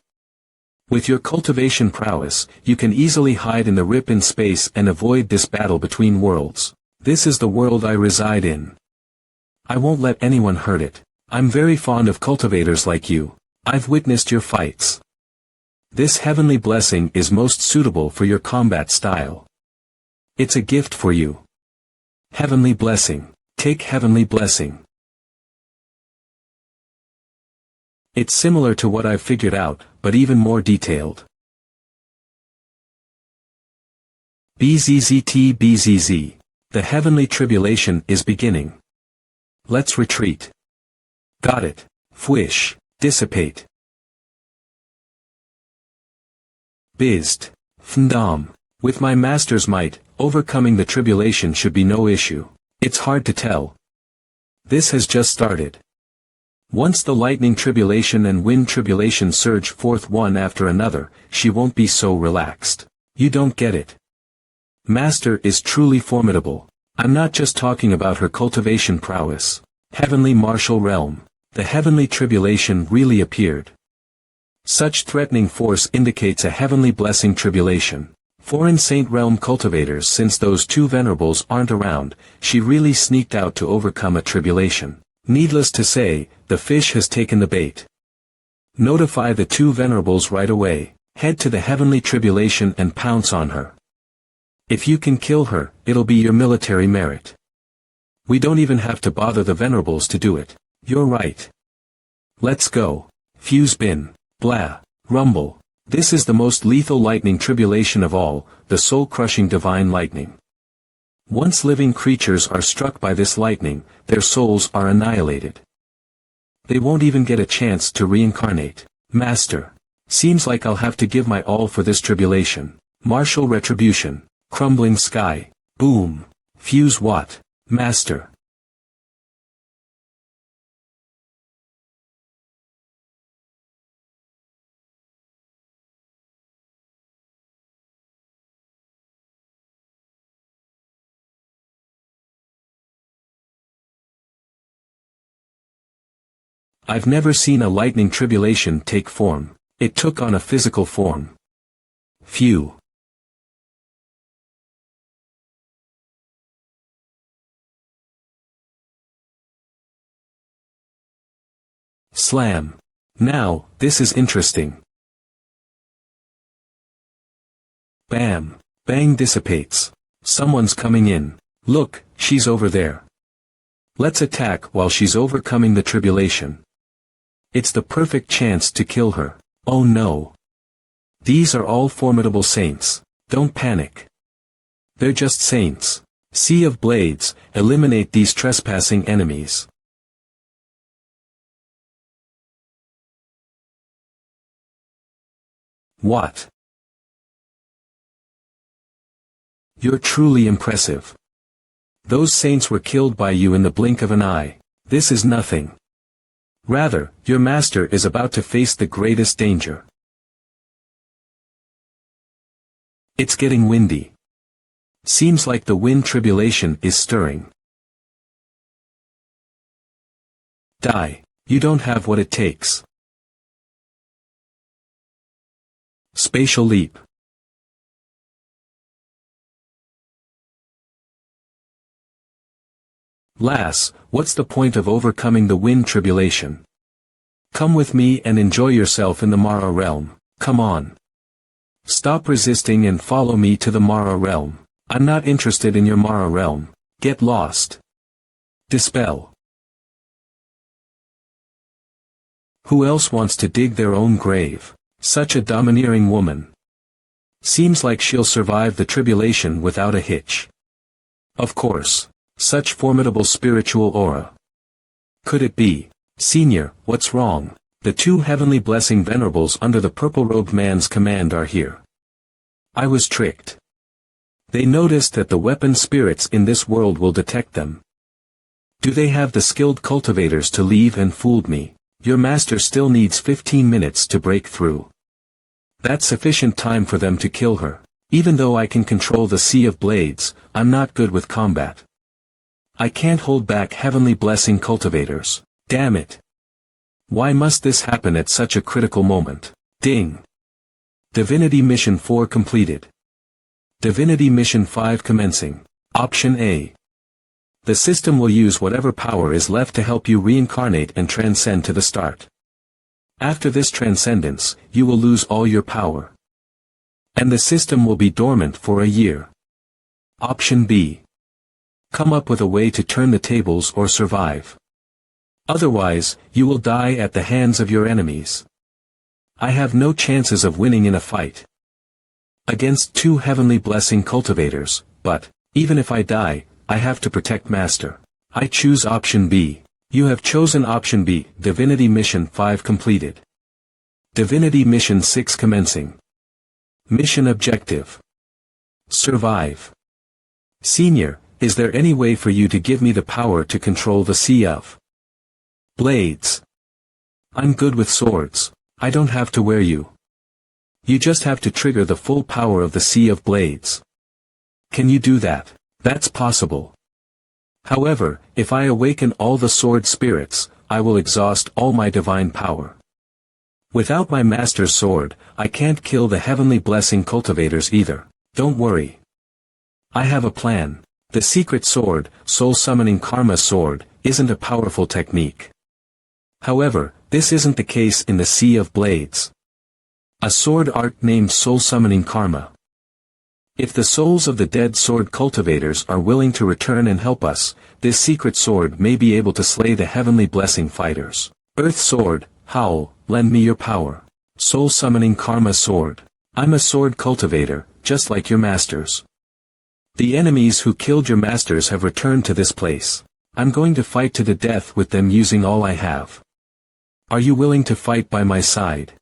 S1: With your cultivation prowess, you can easily hide in the rip in space and avoid this battle between worlds. This is the world I reside in. I won't let anyone hurt it. I'm very fond of cultivators like you. I've witnessed your fights. This heavenly blessing is most suitable for your combat style. It's a gift for you. Heavenly blessing. Take heavenly blessing. It's similar to what I've figured out, but even more detailed. BZZT BZZ. The heavenly tribulation is beginning. Let's retreat. Got it. Fwish. Dissipate. Bizd. Fndam. With my master's might, overcoming the tribulation should be no issue. It's hard to tell. This has just started. Once the lightning tribulation and wind tribulation surge forth one after another, she won't be so relaxed. You don't get it. Master is truly formidable. I'm not just talking about her cultivation prowess. Heavenly martial realm. The heavenly tribulation really appeared. Such threatening force indicates a heavenly blessing tribulation. Foreign saint realm cultivators, since those 2 venerables aren't around, she really sneaked out to overcome a tribulation. Needless to say, the fish has taken the bait. Notify the 2 venerables right away. Head to the heavenly tribulation and pounce on her. If you can kill her, it'll be your military merit. We don't even have to bother the venerables to do it. You're right. Let's go. Fuse bin. Blah. Rumble. This is the most lethal lightning tribulation of all, the soul-crushing divine lightning. Once living creatures are struck by this lightning, their souls are annihilated. They won't even get a chance to reincarnate. Master. Seems like I'll have to give my all for this tribulation. Martial retribution. Crumbling sky. Boom. Fuse what? Master. I've never seen a lightning tribulation take form. It took on a physical form. Phew. Slam. Now, this is interesting. Bam. Bang dissipates. Someone's coming in. Look, she's over there. Let's attack while she's overcoming the tribulation. It's the perfect chance to kill her. Oh no. These are all formidable saints. Don't panic. They're just saints. Sea of Blades, eliminate these trespassing enemies. What? You're truly impressive. Those saints were killed by you in the blink of an eye. This is nothing. Rather, your master is about to face the greatest danger. It's getting windy. Seems like the wind tribulation is stirring. Die. You don't have what it takes. Spatial leap. Lass, what's the point of overcoming the wind tribulation? Come with me and enjoy yourself in the Mara realm. Come on. Stop resisting and follow me to the Mara realm. I'm not interested in your Mara realm. Get lost. Dispel. Who else wants to dig their own grave? Such a domineering woman. Seems like she'll survive the tribulation without a hitch. Of course. Such formidable spiritual aura. Could it be? Senior, what's wrong? The two heavenly blessing venerables under the purple-robed man's command are here. I was tricked. They noticed that the weapon spirits in this world will detect them. Do they have the skilled cultivators to leave and fooled me? Your master still needs 15 minutes to break through. That's sufficient time for them to kill her. Even though I can control the sea of blades, I'm not good with combat. I can't hold back heavenly blessing cultivators. Damn it. Why must this happen at such a critical moment? Ding. Divinity Mission 4 completed. Divinity Mission 5 commencing. Option A. The system will use whatever power is left to help you reincarnate and transcend to the start. After this transcendence, you will lose all your power. And the system will be dormant for a year. Option B. Come up with a way to turn the tables or survive. Otherwise, you will die at the hands of your enemies. I have no chances of winning in a fight against two heavenly blessing cultivators, but, even if I die, I have to protect Master. I choose option B. You have chosen option B. Divinity Mission 5 completed. Divinity Mission 6 commencing. Mission objective. Survive. Senior, is there any way for you to give me the power to control the sea of blades? I'm good with swords. I don't have to wear you. You just have to trigger the full power of the sea of blades. Can you do that? That's possible. However, if I awaken all the sword spirits, I will exhaust all my divine power. Without my master's sword, I can't kill the heavenly blessing cultivators either. Don't worry. I have a plan. The secret sword, soul summoning karma sword, isn't a powerful technique. However, this isn't the case in the Sea of Blades. A sword art named soul summoning karma. If the souls of the dead sword cultivators are willing to return and help us, this secret sword may be able to slay the heavenly blessing fighters. Earth sword, howl, lend me your power. Soul summoning karma sword. I'm a sword cultivator, just like your masters. The enemies who killed your masters have returned to this place. I'm going to fight to the death with them using all I have. Are you willing to fight by my side?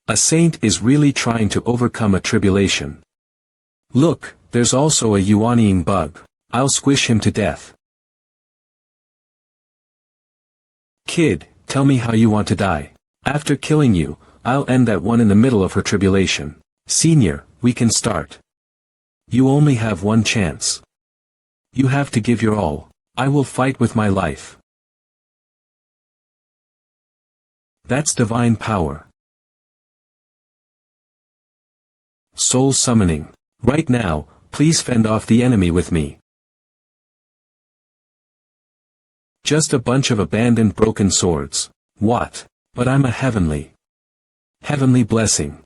S1: A saint is really trying to overcome a tribulation. Look, there's also a Yuaniing bug. I'll squish him to death. Kid, tell me how you want to die. After killing you, I'll end that one in the middle of her tribulation. Senior, we can start. You only have one chance. You have to give your all. I will fight with my life. That's divine power. Soul summoning. Right now, please fend off the enemy with me. Just a bunch of abandoned broken swords. What? But I'm a heavenly blessing.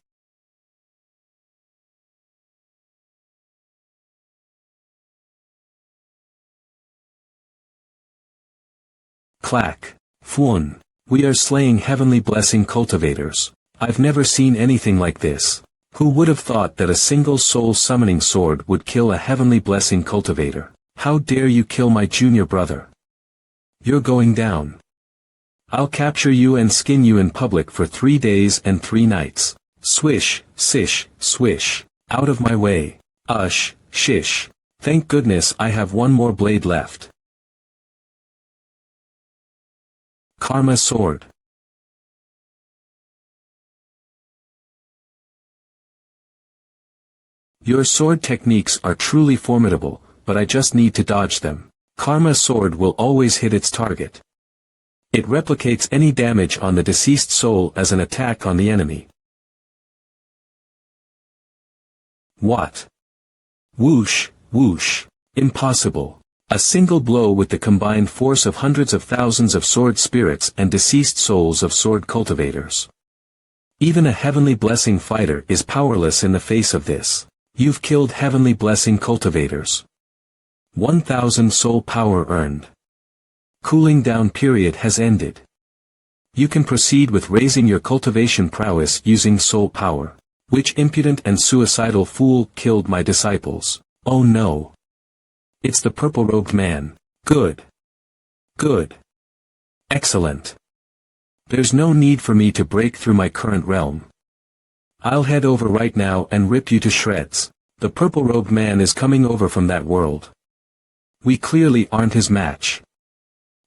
S1: Clack. Fwun. We are slaying heavenly blessing cultivators. I've never seen anything like this. Who would have thought that a single soul summoning sword would kill a heavenly blessing cultivator? How dare you kill my junior brother? You're going down. I'll capture you and skin you in public for 3 days and 3 nights. Swish, sish, swish. Out of my way. Ush, shish. Thank goodness I have one more blade left. Karma sword. Your sword techniques are truly formidable, but I just need to dodge them. Karma sword will always hit its target. It replicates any damage on the deceased soul as an attack on the enemy. What? Whoosh, whoosh. Impossible. A single blow with the combined force of hundreds of thousands of sword spirits and deceased souls of sword cultivators. Even a heavenly blessing fighter is powerless in the face of this. You've killed heavenly blessing cultivators. 1000 soul power earned. Cooling down period has ended. You can proceed with raising your cultivation prowess using soul power. Which impudent and suicidal fool killed my disciples? Oh no. It's the purple-robed man. Good. Good. Excellent. There's no need for me to break through my current realm. I'll head over right now and rip you to shreds. The purple-robed man is coming over from that world. We clearly aren't his match.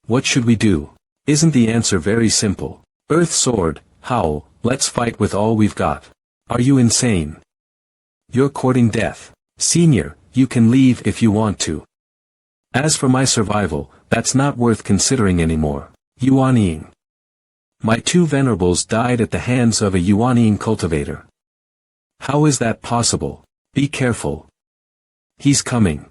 S1: What should we do? Isn't the answer very simple? Earth sword, howl, let's fight with all we've got. Are you insane? You're courting death. Senior, you can leave if you want to. As for my survival, that's not worth considering anymore. Yuaniying. My 2 venerables died at the hands of a Yuaniying cultivator. How is that possible? Be careful. He's coming.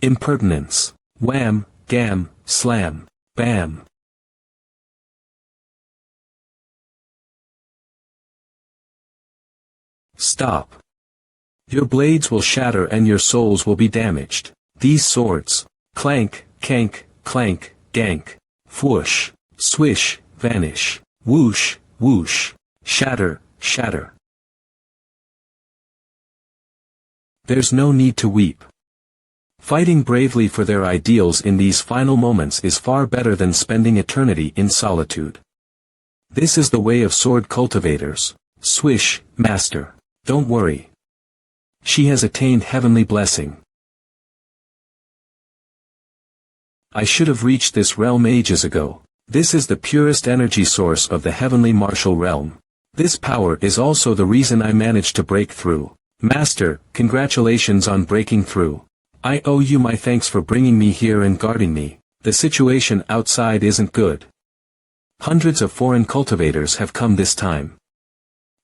S1: Impertinence. Wham, gam, slam, bam. Stop. Your blades will shatter and your souls will be damaged. These swords. Clank, kank, clank, gank. Whoosh, swish, vanish. Whoosh, whoosh. Shatter, shatter. There's no need to weep. Fighting bravely for their ideals in these final moments is far better than spending eternity in solitude. This is the way of sword cultivators. Swish, master. Don't worry. She has attained heavenly blessing. I should have reached this realm ages ago. This is the purest energy source of the heavenly martial realm. This power is also the reason I managed to break through. Master, congratulations on breaking through. I owe you my thanks for bringing me here and guarding me. The situation outside isn't good. Hundreds of foreign cultivators have come this time.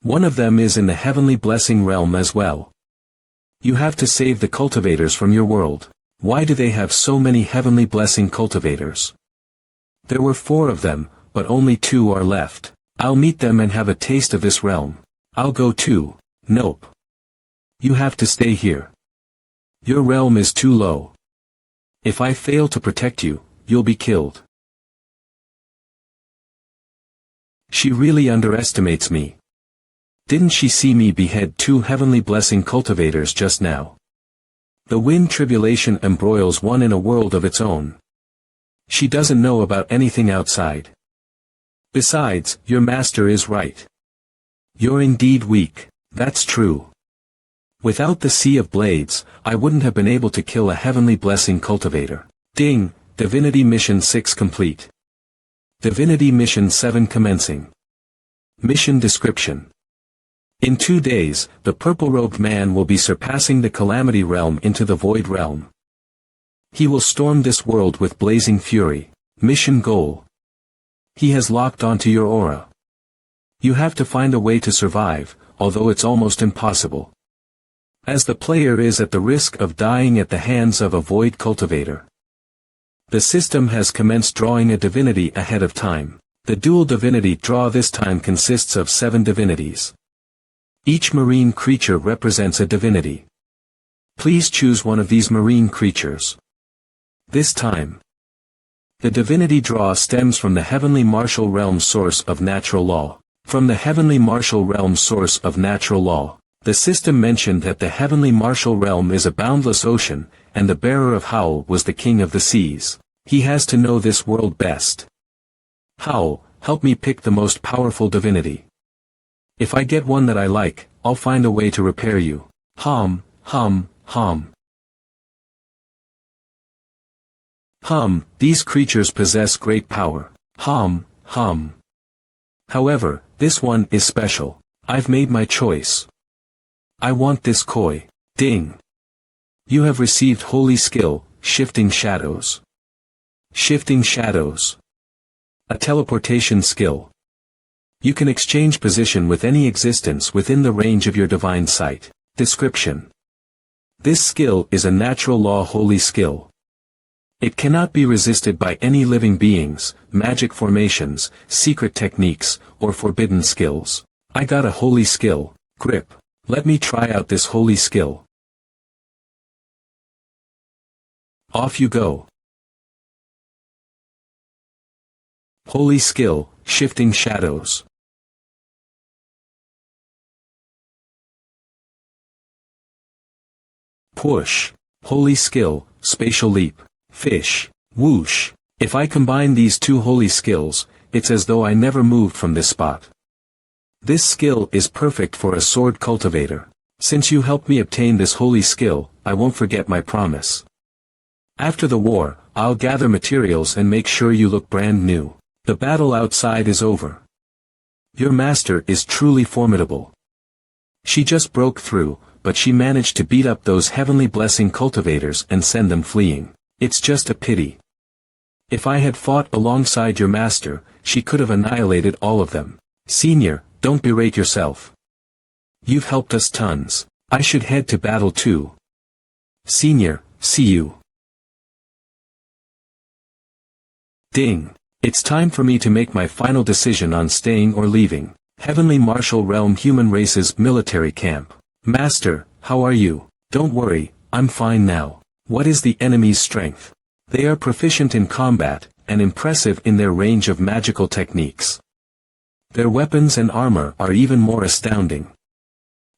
S1: One of them is in the heavenly blessing realm as well. You have to save the cultivators from your world. Why do they have so many heavenly blessing cultivators? There were 4 of them, but only 2 are left. I'll meet them and have a taste of this realm. I'll go too. Nope. You have to stay here. Your realm is too low. If I fail to protect you, you'll be killed. She really underestimates me. Didn't she see me behead 2 heavenly blessing cultivators just now? The wind tribulation embroils one in a world of its own. She doesn't know about anything outside. Besides, your master is right. You're indeed weak. That's true. Without the Sea of Blades, I wouldn't have been able to kill a heavenly blessing cultivator. Ding, Divinity Mission 6 complete. Divinity Mission 7 commencing. Mission description. In 2 days, the purple-robed man will be surpassing the Calamity Realm into the Void Realm. He will storm this world with blazing fury. Mission goal. He has locked onto your aura. You have to find a way to survive, although it's almost impossible. As the player is at the risk of dying at the hands of a void cultivator. The system has commenced drawing a divinity ahead of time. The dual divinity draw this time consists of 7 divinities. Each marine creature represents a divinity. Please choose one of these marine creatures. This time, the divinity draw stems from the heavenly martial realm source of natural law. From the heavenly martial realm source of natural law, the system mentioned that the heavenly martial realm is a boundless ocean, and the bearer of Howl was the king of the seas. He has to know this world best. Howl, help me pick the most powerful divinity. If I get one that I like, I'll find a way to repair you. Hum, hum, hum. Hum, these creatures possess great power. Hum, hum. However, this one is special. I've made my choice. I want this koi. Ding. You have received holy skill, Shifting Shadows. Shifting Shadows. A teleportation skill. You can exchange position with any existence within the range of your divine sight. Description. This skill is a natural law holy skill. It cannot be resisted by any living beings, magic formations, secret techniques, or forbidden skills. I got a holy skill, grip. Let me try out this holy skill. Off you go. Holy skill, shifting shadows. Push. Holy skill, spatial leap. Fish. Whoosh. If I combine these two holy skills, it's as though I never moved from this spot. This skill is perfect for a sword cultivator. Since you helped me obtain this holy skill, I won't forget my promise. After the war, I'll gather materials and make sure you look brand new. The battle outside is over. Your master is truly formidable. She just broke through, but she managed to beat up those heavenly blessing cultivators and send them fleeing. It's just a pity. If I had fought alongside your master, she could have annihilated all of them. Senior, don't berate yourself. You've helped us tons. I should head to battle too. Senior, see you. Ding. It's time for me to make my final decision on staying or leaving. Heavenly Martial Realm Human Races Military Camp. Master, how are you? Don't worry, I'm fine now. What is the enemy's strength? They are proficient in combat, and impressive in their range of magical techniques. Their weapons and armor are even more astounding.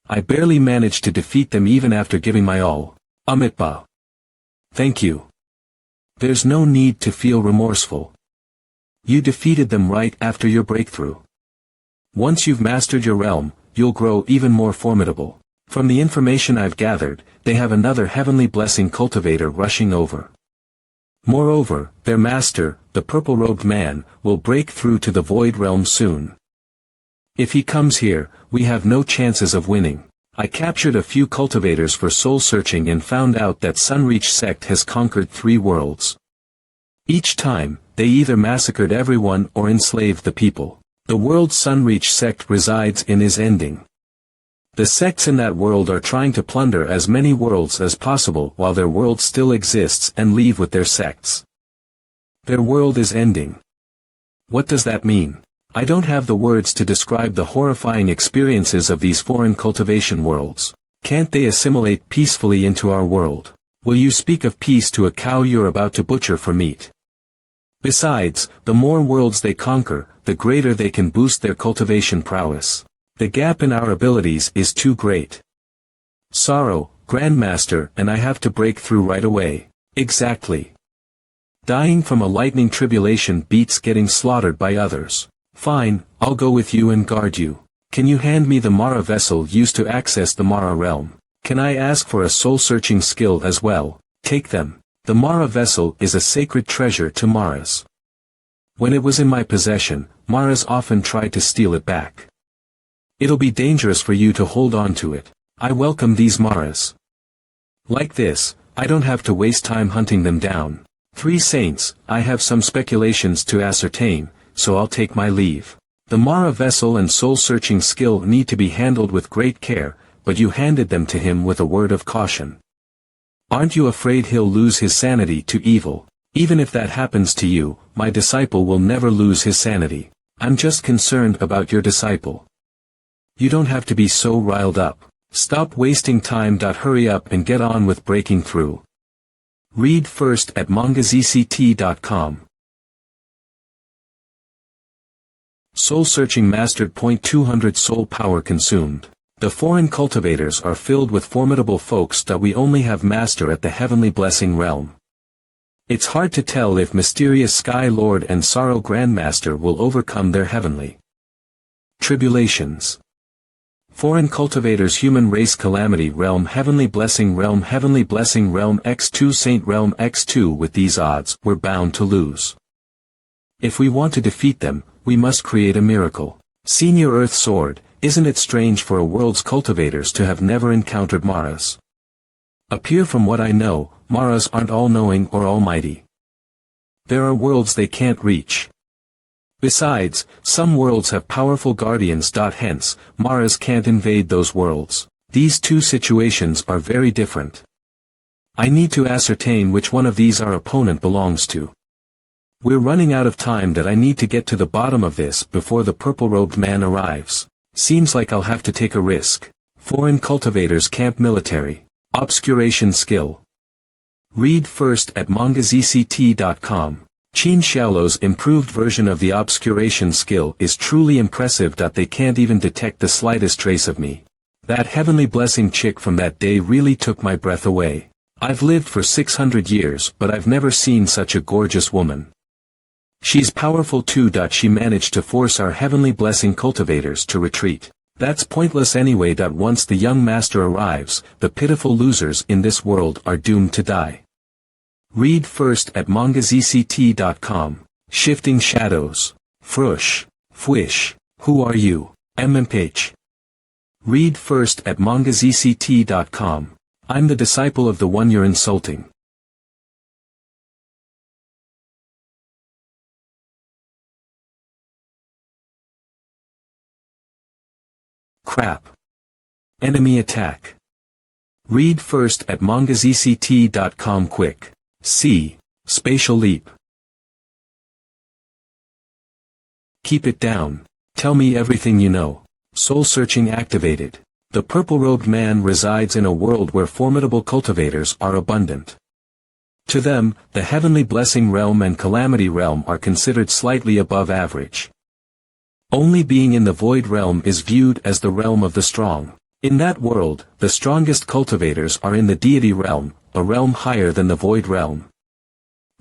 S1: I barely managed to defeat them even after giving my all. Amitba. Thank you. There's no need to feel remorseful. You defeated them right after your breakthrough. Once you've mastered your realm, you'll grow even more formidable. From the information I've gathered, they have another heavenly blessing cultivator rushing over. Moreover, their master, the purple-robed man, will break through to the void realm soon. If he comes here, we have no chances of winning. I captured a few cultivators for soul-searching and found out that Sunreach sect has conquered 3 worlds. Each time, they either massacred everyone or enslaved the people. The world Sunreach sect resides in is ending. The sects in that world are trying to plunder as many worlds as possible while their world still exists and leave with their sects. Their world is ending. What does that mean? I don't have the words to describe the horrifying experiences of these foreign cultivation worlds. Can't they assimilate peacefully into our world? Will you speak of peace to a cow you're about to butcher for meat? Besides, the more worlds they conquer, the greater they can boost their cultivation prowess. The gap in our abilities is too great. Sorrow, Grandmaster, and I have to break through right away. Exactly. Dying from a lightning tribulation beats getting slaughtered by others. Fine, I'll go with you and guard you. Can you hand me the Mara vessel used to access the Mara realm? Can I ask for a soul-searching skill as well? Take them. The Mara vessel is a sacred treasure to Maras. When it was in my possession, Maras often tried to steal it back. It'll be dangerous for you to hold on to it. I welcome these Maras. Like this, I don't have to waste time hunting them down. 3 saints, I have some speculations to ascertain, so I'll take my leave. The Mara vessel and soul-searching skill need to be handled with great care, but you handed them to him with a word of caution. Aren't you afraid he'll lose his sanity to evil? Even if that happens to you, my disciple will never lose his sanity. I'm just concerned about your disciple. You don't have to be so riled up. Stop wasting time. Hurry up and get on with breaking through. Read first at mangazct.com. Soul searching mastered. 200 soul power consumed. The foreign cultivators are filled with formidable folks that we only have master at the heavenly blessing realm. It's hard to tell if mysterious Sky Lord and Sorrow Grandmaster will overcome their heavenly tribulations. Foreign cultivators. Human race calamity realm heavenly blessing realm x2 saint realm x2. With these odds, we're bound to lose. If we want to defeat them, we must create a miracle. Senior Earth Sword, isn't it strange for a world's cultivators to have never encountered Maras? Appear from what I know, Maras aren't all-knowing or almighty. There are worlds they can't reach. Besides, some worlds have powerful guardians. Hence, Maras can't invade those worlds. These two situations are very different. I need to ascertain which one of these our opponent belongs to. We're running out of time that I need to get to the bottom of this before the purple-robed man arrives. Seems like I'll have to take a risk. Foreign cultivators camp military. Obscuration skill. Read first at manhwarecap.com. Qin Xiaolo's improved version of the obscuration skill is truly impressive. They can't even detect the slightest trace of me. That heavenly blessing chick from that day really took my breath away. I've lived for 600 years, but I've never seen such a gorgeous woman. She's powerful too. She managed to force our heavenly blessing cultivators to retreat. That's pointless anyway. Once the young master arrives, the pitiful losers in this world are doomed to die. Read first at manhwarecap.com. Shifting shadows. Frush. Fwish. Who are you? MMH. Read first at manhwarecap.com. I'm the disciple of the one you're insulting. Crap. Enemy attack. Read first at manhwarecap.com. Quick. C. Spatial leap. Keep it down. Tell me everything you know. Soul searching activated. The purple-robed man resides in a world where formidable cultivators are abundant. To them, the heavenly blessing realm and calamity realm are considered slightly above average. Only being in the void realm is viewed as the realm of the strong. In that world, the strongest cultivators are in the deity realm, a realm higher than the void realm.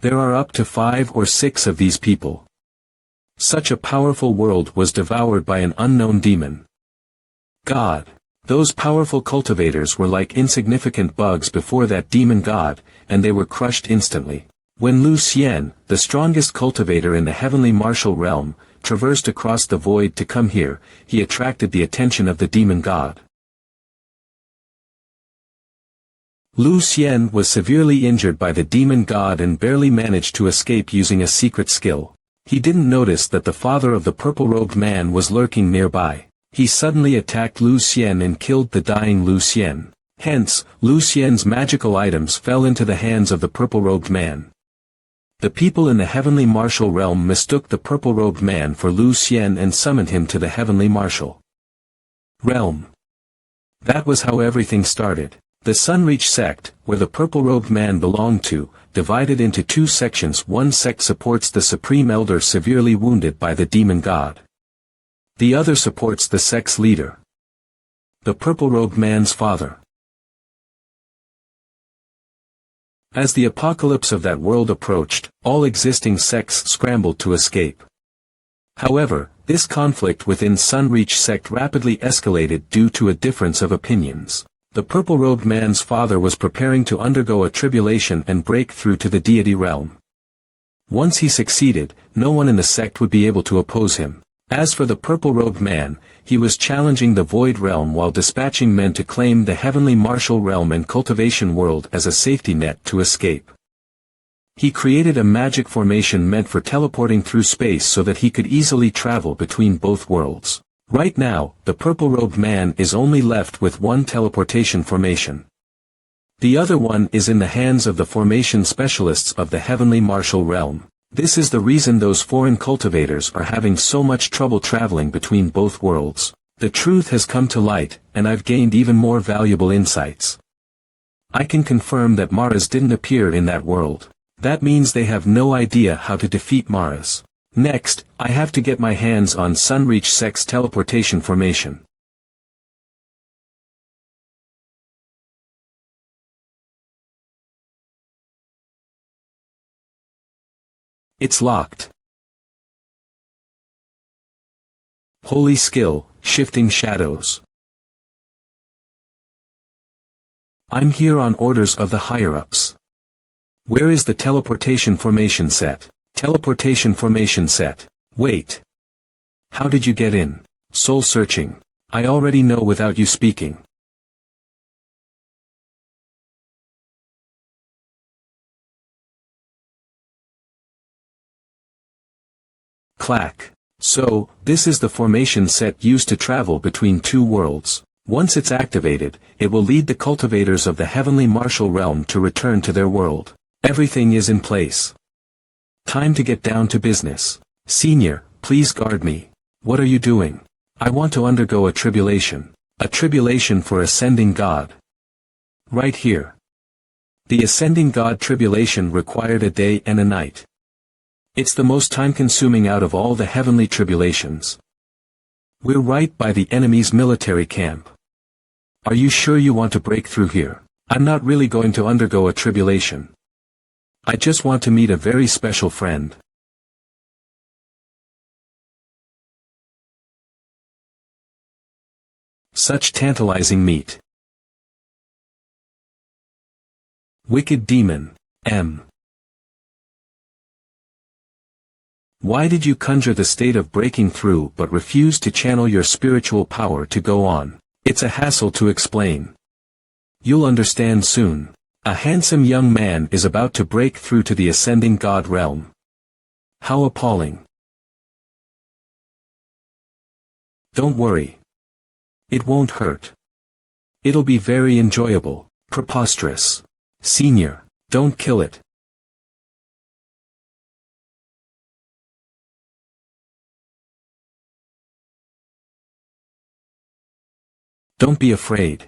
S1: There are up to 5 or 6 of these people. Such a powerful world was devoured by an unknown demon. God. Those powerful cultivators were like insignificant bugs before that demon god, and they were crushed instantly. When Lu Xian, the strongest cultivator in the heavenly martial realm, traversed across the void to come here, he attracted the attention of the demon god. Lu Xian was severely injured by the demon god and barely managed to escape using a secret skill. He didn't notice that the father of the purple-robed man was lurking nearby. He suddenly attacked Lu Xian and killed the dying Lu Xian. Hence, Lu Xian's magical items fell into the hands of the purple-robed man. The people in the heavenly martial realm mistook the purple-robed man for Lu Xian and summoned him to the heavenly martial realm. That was how everything started. The Sunreach sect, where the purple-robed man belonged to, divided into 2 sections. One sect supports the Supreme Elder severely wounded by the demon god. The other supports the sect's leader, the purple-robed man's father. As the apocalypse of that world approached, all existing sects scrambled to escape. However, this conflict within Sunreach sect rapidly escalated due to a difference of opinions. The purple-robed man's father was preparing to undergo a tribulation and break through to the deity realm. Once he succeeded, no one in the sect would be able to oppose him. As for the purple-robed man, he was challenging the void realm while dispatching men to claim the heavenly martial realm and cultivation world as a safety net to escape. He created a magic formation meant for teleporting through space so that he could easily travel between both worlds. Right now, the purple-robed man is only left with one teleportation formation. The other one is in the hands of the formation specialists of the heavenly martial realm. This is the reason those foreign cultivators are having so much trouble traveling between both worlds. The truth has come to light, and I've gained even more valuable insights. I can confirm that Maras didn't appear in that world. That means they have no idea how to defeat Maras. Next, I have to get my hands on Sunreach sect's teleportation formation. It's locked. Holy skill, shifting shadows. I'm here on orders of the higher-ups. Where is the teleportation formation set? Teleportation formation set. Wait. How did you get in? Soul searching. I already know without you speaking. Clack. So, this is the formation set used to travel between 2 worlds. Once it's activated, it will lead the cultivators of the heavenly martial realm to return to their world. Everything is in place. Time to get down to business. Senior, please guard me. What are you doing? I want to undergo a tribulation. A tribulation for ascending God. Right here. The ascending God tribulation required a day and a night. It's the most time-consuming out of all the heavenly tribulations. We're right by the enemy's military camp. Are you sure you want to break through here? I'm not really going to undergo a tribulation. I just want to meet a very special friend. Such tantalizing meat. Wicked demon, M. Why did you conjure the state of breaking through but refuse to channel your spiritual power to go on? It's a hassle to explain. You'll understand soon. A handsome young man is about to break through to the ascending God realm. How appalling. Don't worry. It won't hurt. It'll be very enjoyable. Preposterous. Senior, don't kill it. Don't be afraid.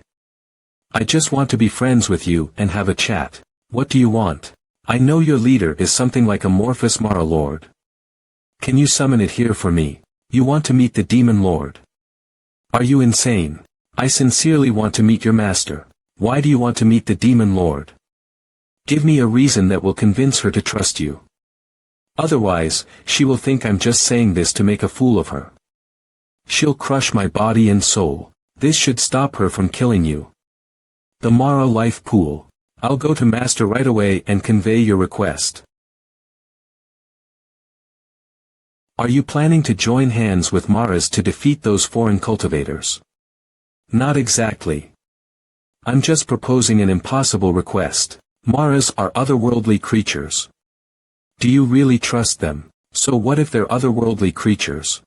S1: I just want to be friends with you and have a chat. What do you want? I know your leader is something like Amorphous Mara Lord. Can you summon it here for me? You want to meet the Demon Lord. Are you insane? I sincerely want to meet your master. Why do you want to meet the Demon Lord? Give me a reason that will convince her to trust you. Otherwise, she will think I'm just saying this to make a fool of her. She'll crush my body and soul. This should stop her from killing you. The Mara Life Pool. I'll go to Master right away and convey your request. Are you planning to join hands with Maras to defeat those foreign cultivators? Not exactly. I'm just proposing an impossible request. Maras are otherworldly creatures. Do you really trust them? So what if they're otherworldly creatures?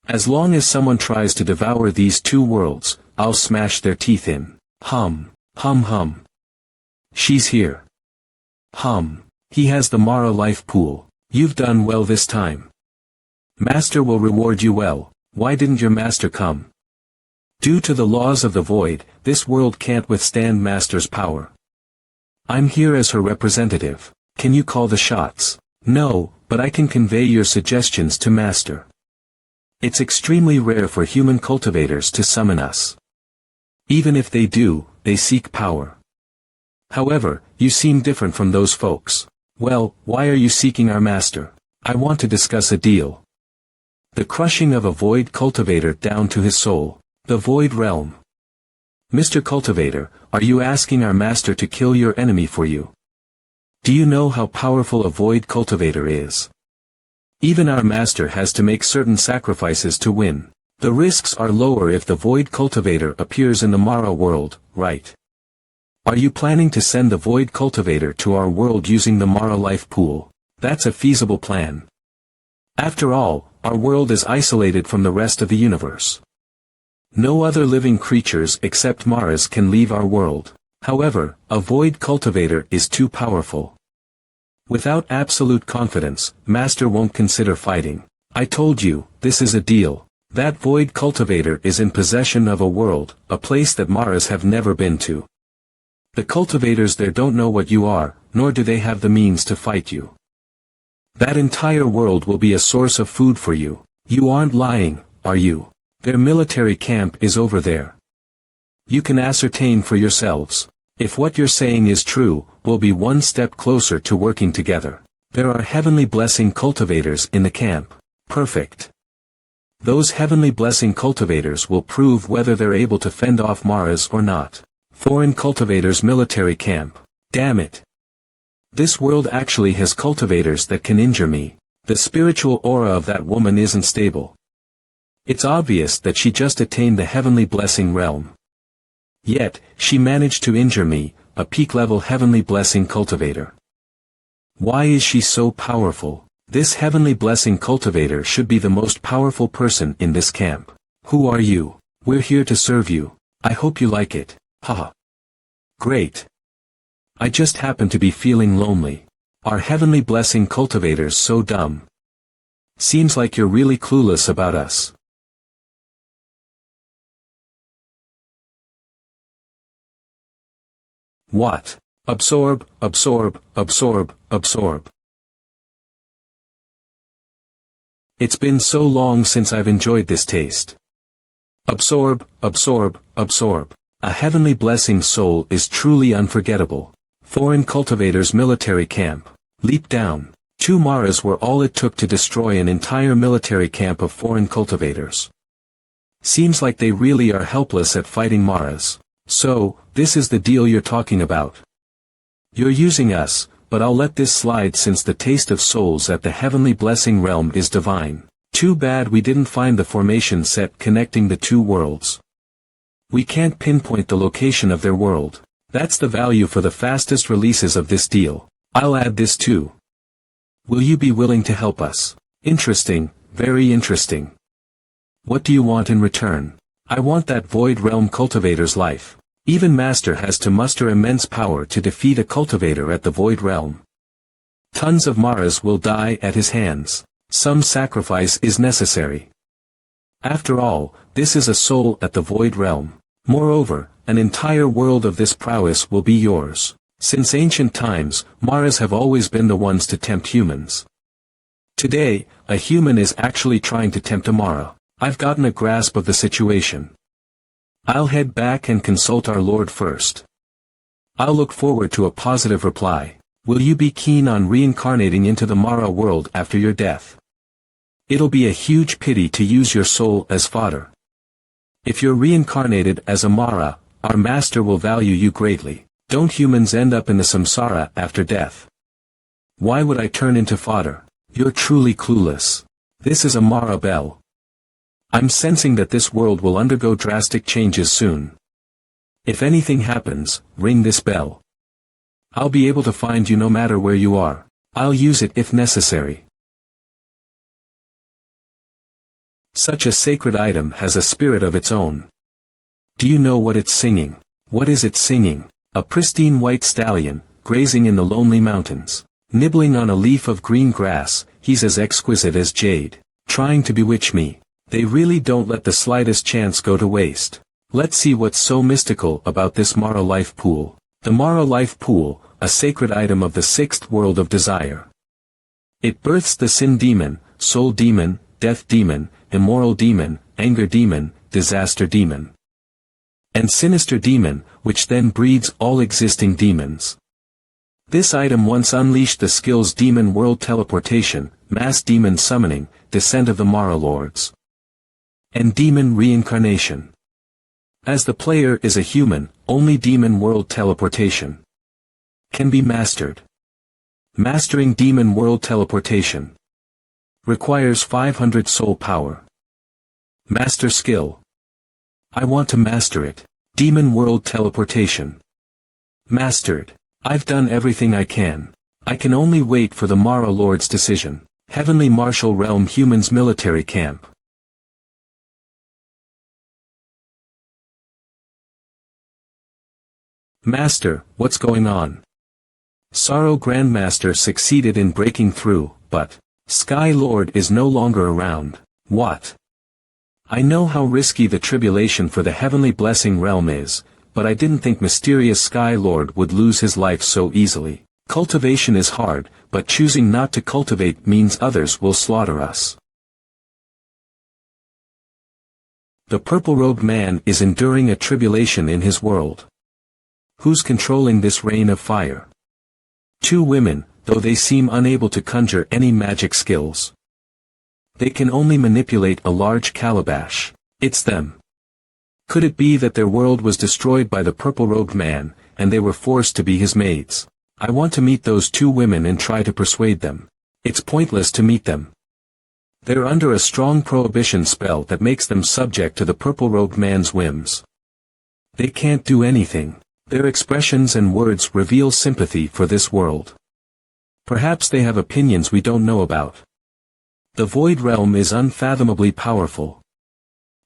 S1: As long as someone tries to devour these two worlds, I'll smash their teeth in. Hum, hum hum. She's here. Hum. He has the Mara Life Pool. You've done well this time. Master will reward you well. Why didn't your master come? Due to the laws of the void, this world can't withstand Master's power. I'm here as her representative. Can you call the shots? No, but I can convey your suggestions to Master. It's extremely rare for human cultivators to summon us. Even if they do, they seek power. However, you seem different from those folks. Well, why are you seeking our master? I want to discuss a deal. The crushing of a void cultivator down to his soul. The void realm. Mr. Cultivator, are you asking our master to kill your enemy for you? Do you know how powerful a void cultivator is? Even our master has to make certain sacrifices to win. The risks are lower if the void cultivator appears in the Mara world, right? Are you planning to send the void cultivator to our world using the Mara Life Pool? That's a feasible plan. After all, our world is isolated from the rest of the universe. No other living creatures except Maras can leave our world. However, a void cultivator is too powerful. Without absolute confidence, Master won't consider fighting. I told you, this is a deal. That void cultivator is in possession of a world, a place that Maras have never been to. The cultivators there don't know what you are, nor do they have the means to fight you. That entire world will be a source of food for you. You aren't lying, are you? Their military camp is over there. You can ascertain for yourselves. If what you're saying is true, we'll be one step closer to working together. There are heavenly blessing cultivators in the camp. Perfect. Those heavenly blessing cultivators will prove whether they're able to fend off Maras or not. Foreign cultivators military camp. Damn it. This world actually has cultivators that can injure me. The spiritual aura of that woman isn't stable. It's obvious that she just attained the heavenly blessing realm. Yet, she managed to injure me, a peak-level heavenly blessing cultivator. Why is she so powerful? This heavenly blessing cultivator should be the most powerful person in this camp. Who are you? We're here to serve you. I hope you like it. Haha. Great. I just happen to be feeling lonely. Are heavenly blessing cultivators so dumb? Seems like you're really clueless about us. What? Absorb, absorb, absorb, absorb. It's been so long since I've enjoyed this taste. Absorb, absorb, absorb. A heavenly blessing soul is truly unforgettable. Foreign cultivators military camp. Leap down. 2 Maras were all it took to destroy an entire military camp of foreign cultivators. Seems like they really are helpless at fighting Maras. So, this is the deal you're talking about. You're using us, but I'll let this slide since the taste of souls at the heavenly blessing realm is divine. Too bad we didn't find the formation set connecting the 2 worlds. We can't pinpoint the location of their world. That's the value for the fastest releases of this deal. I'll add this too. Will you be willing to help us? Interesting, very interesting. What do you want in return? I want that Void Realm cultivator's life. Even Master has to muster immense power to defeat a cultivator at the Void Realm. Tons of Maras will die at his hands. Some sacrifice is necessary. After all, this is a soul at the Void Realm. Moreover, an entire world of this prowess will be yours. Since ancient times, Maras have always been the ones to tempt humans. Today, a human is actually trying to tempt a Mara. I've gotten a grasp of the situation. I'll head back and consult our Lord first. I'll look forward to a positive reply. Will you be keen on reincarnating into the Mara world after your death? It'll be a huge pity to use your soul as fodder. If you're reincarnated as a Mara, our Master will value you greatly. Don't humans end up in the samsara after death? Why would I turn into fodder? You're truly clueless. This is a Mara bell. I'm sensing that this world will undergo drastic changes soon. If anything happens, ring this bell. I'll be able to find you no matter where you are. I'll use it if necessary. Such a sacred item has a spirit of its own. Do you know what it's singing? What is it singing? A pristine white stallion, grazing in the lonely mountains. Nibbling on a leaf of green grass, he's as exquisite as jade. Trying to bewitch me. They really don't let the slightest chance go to waste. Let's see what's so mystical about this Mara life pool. The Mara life pool, a sacred item of the 6th world of desire. It births the sin demon, soul demon, death demon, immoral demon, anger demon, disaster demon, and sinister demon, which then breeds all existing demons. This item once unleashed the skills demon world teleportation, mass demon summoning, descent of the Mara lords, and demon reincarnation. As the player is a human, only demon world teleportation can be mastered. Mastering demon world teleportation requires 500 soul power. Master skill. I want to master it. Demon world teleportation. Mastered. I've done everything I can. I can only wait for the Mara Lord's decision. Heavenly Martial Realm Humans Military Camp. Master, what's going on? Sorrow Grandmaster succeeded in breaking through, but Sky Lord is no longer around. What? I know how risky the tribulation for the heavenly blessing realm is, but I didn't think mysterious Sky Lord would lose his life so easily. Cultivation is hard, but choosing not to cultivate means others will slaughter us. The purple-robed man is enduring a tribulation in his world. Who's controlling this rain of fire? 2 women, though they seem unable to conjure any magic skills. They can only manipulate a large calabash. It's them. Could it be that their world was destroyed by the purple-robed man, and they were forced to be his maids? I want to meet those 2 women and try to persuade them. It's pointless to meet them. They're under a strong prohibition spell that makes them subject to the purple-robed man's whims. They can't do anything. Their expressions and words reveal sympathy for this world. Perhaps they have opinions we don't know about. The Void Realm is unfathomably powerful.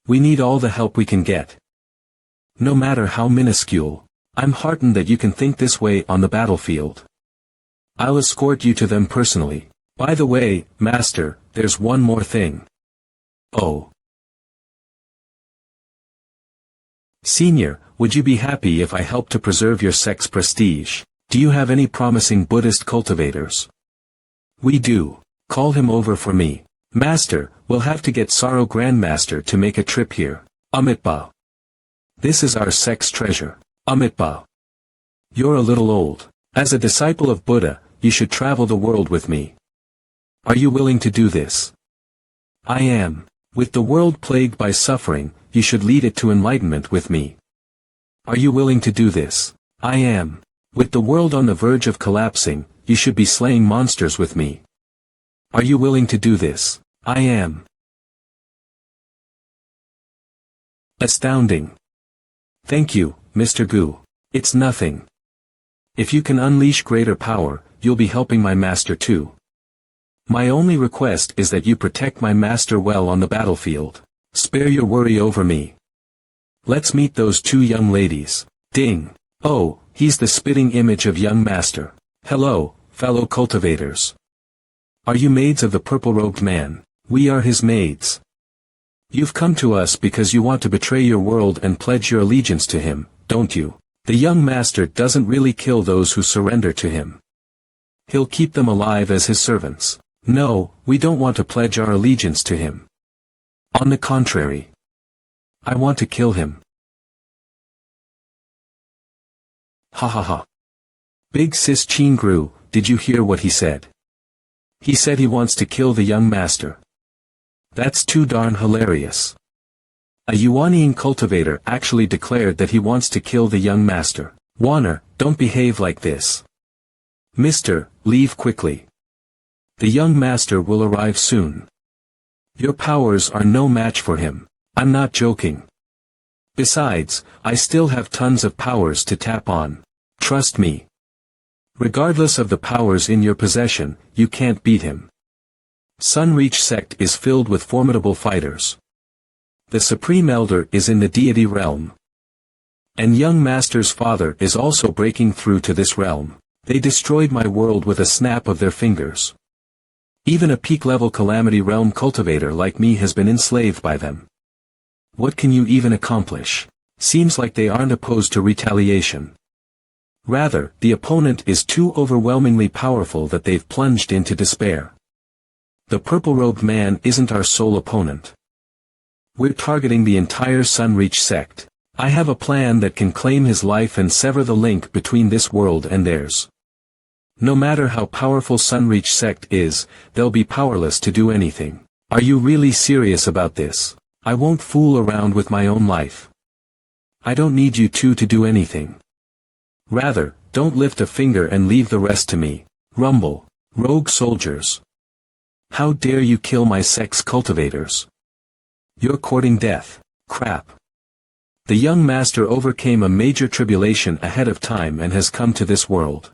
S1: We need all the help we can get. No matter how minuscule. I'm heartened that you can think this way on the battlefield. I'll escort you to them personally. By the way, Master, there's one more thing. Oh. Senior, would you be happy if I helped to preserve your sect's prestige? Do you have any promising Buddhist cultivators? We do. Call him over for me. Master, we'll have to get Sorrow Grandmaster to make a trip here. Amitabha. This is our sect's treasure. Amitabha. You're a little old. As a disciple of Buddha, you should travel the world with me. Are you willing to do this? I am. With the world plagued by suffering, you should lead it to enlightenment with me. Are you willing to do this? I am. With the world on the verge of collapsing, you should be slaying monsters with me. Are you willing to do this? I am. Astounding. Thank you, Mr. Gu. It's nothing. If you can unleash greater power, you'll be helping my master too. My only request is that you protect my master well on the battlefield. Spare your worry over me. Let's meet those two young ladies. Ding. Oh, he's the spitting image of young master. Hello, fellow cultivators. Are you maids of the purple-robed man? We are his maids. You've come to us because you want to betray your world and pledge your allegiance to him, don't you? The young master doesn't really kill those who surrender to him. He'll keep them alive as his servants. No, we don't want to pledge our allegiance to him. On the contrary. I want to kill him. Ha ha ha. Big Sis Chingru, did you hear what he said? He said he wants to kill the young master. That's too darn hilarious. A Yuanian cultivator actually declared that he wants to kill the young master. Warner, don't behave like this. Mister, leave quickly. The young master will arrive soon. Your powers are no match for him. I'm not joking. Besides, I still have tons of powers to tap on. Trust me. Regardless of the powers in your possession, you can't beat him. Sunreach sect is filled with formidable fighters. The Supreme Elder is in the deity realm. And young master's father is also breaking through to this realm. They destroyed my world with a snap of their fingers. Even a peak-level Calamity Realm cultivator like me has been enslaved by them. What can you even accomplish? Seems like they aren't opposed to retaliation. Rather, the opponent is too overwhelmingly powerful that they've plunged into despair. The purple-robed man isn't our sole opponent. We're targeting the entire Sunreach sect. I have a plan that can claim his life and sever the link between this world and theirs. No matter how powerful Sunreach sect is, they'll be powerless to do anything. Are you really serious about this? I won't fool around with my own life. I don't need you two to do anything. Rather, don't lift a finger and leave the rest to me. Rumble, rogue soldiers. How dare you kill my sect's cultivators? You're courting death. Crap. The young master overcame a major tribulation ahead of time and has come to this world.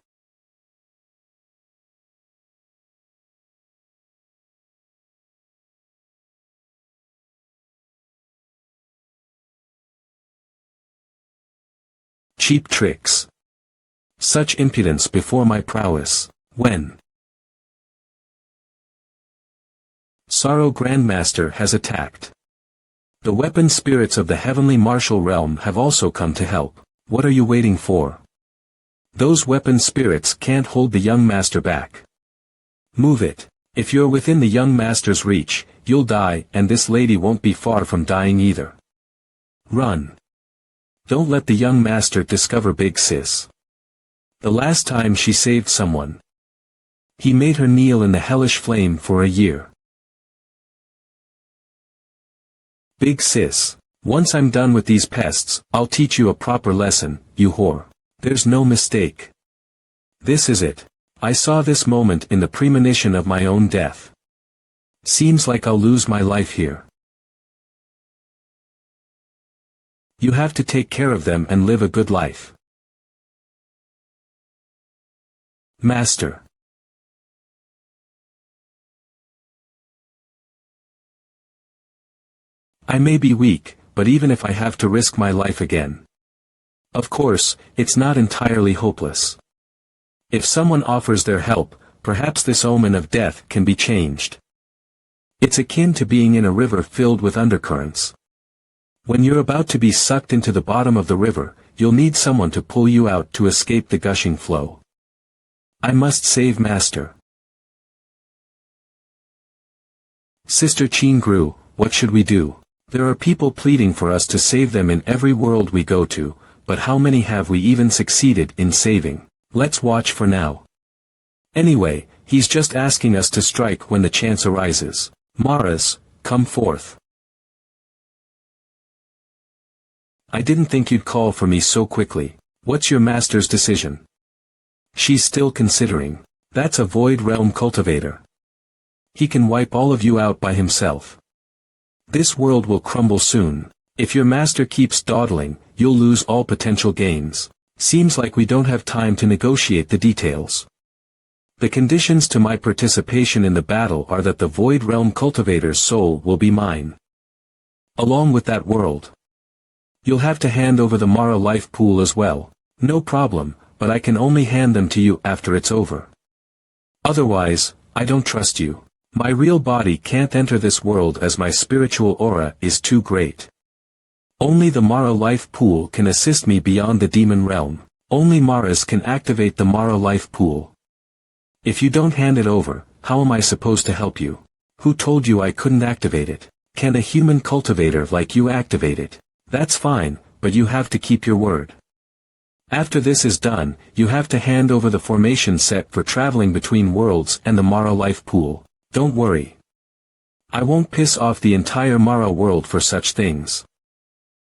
S1: Cheap tricks. Such impudence before my prowess. When? Sorrow Grandmaster has attacked. The weapon spirits of the heavenly martial realm have also come to help. What are you waiting for? Those weapon spirits can't hold the young master back. Move it. If you're within the young master's reach, you'll die, and this lady won't be far from dying either. Run. Don't let the young master discover Big Sis. The last time she saved someone, he made her kneel in the hellish flame for a year. Big Sis, once I'm done with these pests, I'll teach you a proper lesson, you whore. There's no mistake. This is it. I saw this moment in the premonition of my own death. Seems like I'll lose my life here. You have to take care of them and live a good life. Master. I may be weak, but even if I have to risk my life again. Of course, it's not entirely hopeless. If someone offers their help, perhaps this omen of death can be changed. It's akin to being in a river filled with undercurrents. When you're about to be sucked into the bottom of the river, you'll need someone to pull you out to escape the gushing flow. I must save Master. Sister Qingru, what should we do? There are people pleading for us to save them in every world we go to, but how many have we even succeeded in saving? Let's watch for now. Anyway, he's just asking us to strike when the chance arises. Maras, come forth. I didn't think you'd call for me so quickly. What's your master's decision? She's still considering. That's a void realm cultivator. He can wipe all of you out by himself. This world will crumble soon. If your master keeps dawdling, you'll lose all potential gains. Seems like we don't have time to negotiate the details. The conditions to my participation in the battle are that the void realm cultivator's soul will be mine. Along with that world. You'll have to hand over the Mara life pool as well. No problem, but I can only hand them to you after it's over. Otherwise, I don't trust you. My real body can't enter this world as my spiritual aura is too great. Only the Mara life pool can assist me beyond the demon realm. Only Maras can activate the Mara life pool. If you don't hand it over, how am I supposed to help you? Who told you I couldn't activate it? Can a human cultivator like you activate it? That's fine, but you have to keep your word. After this is done, you have to hand over the formation set for traveling between worlds and the Mara life pool. Don't worry. I won't piss off the entire Mara world for such things.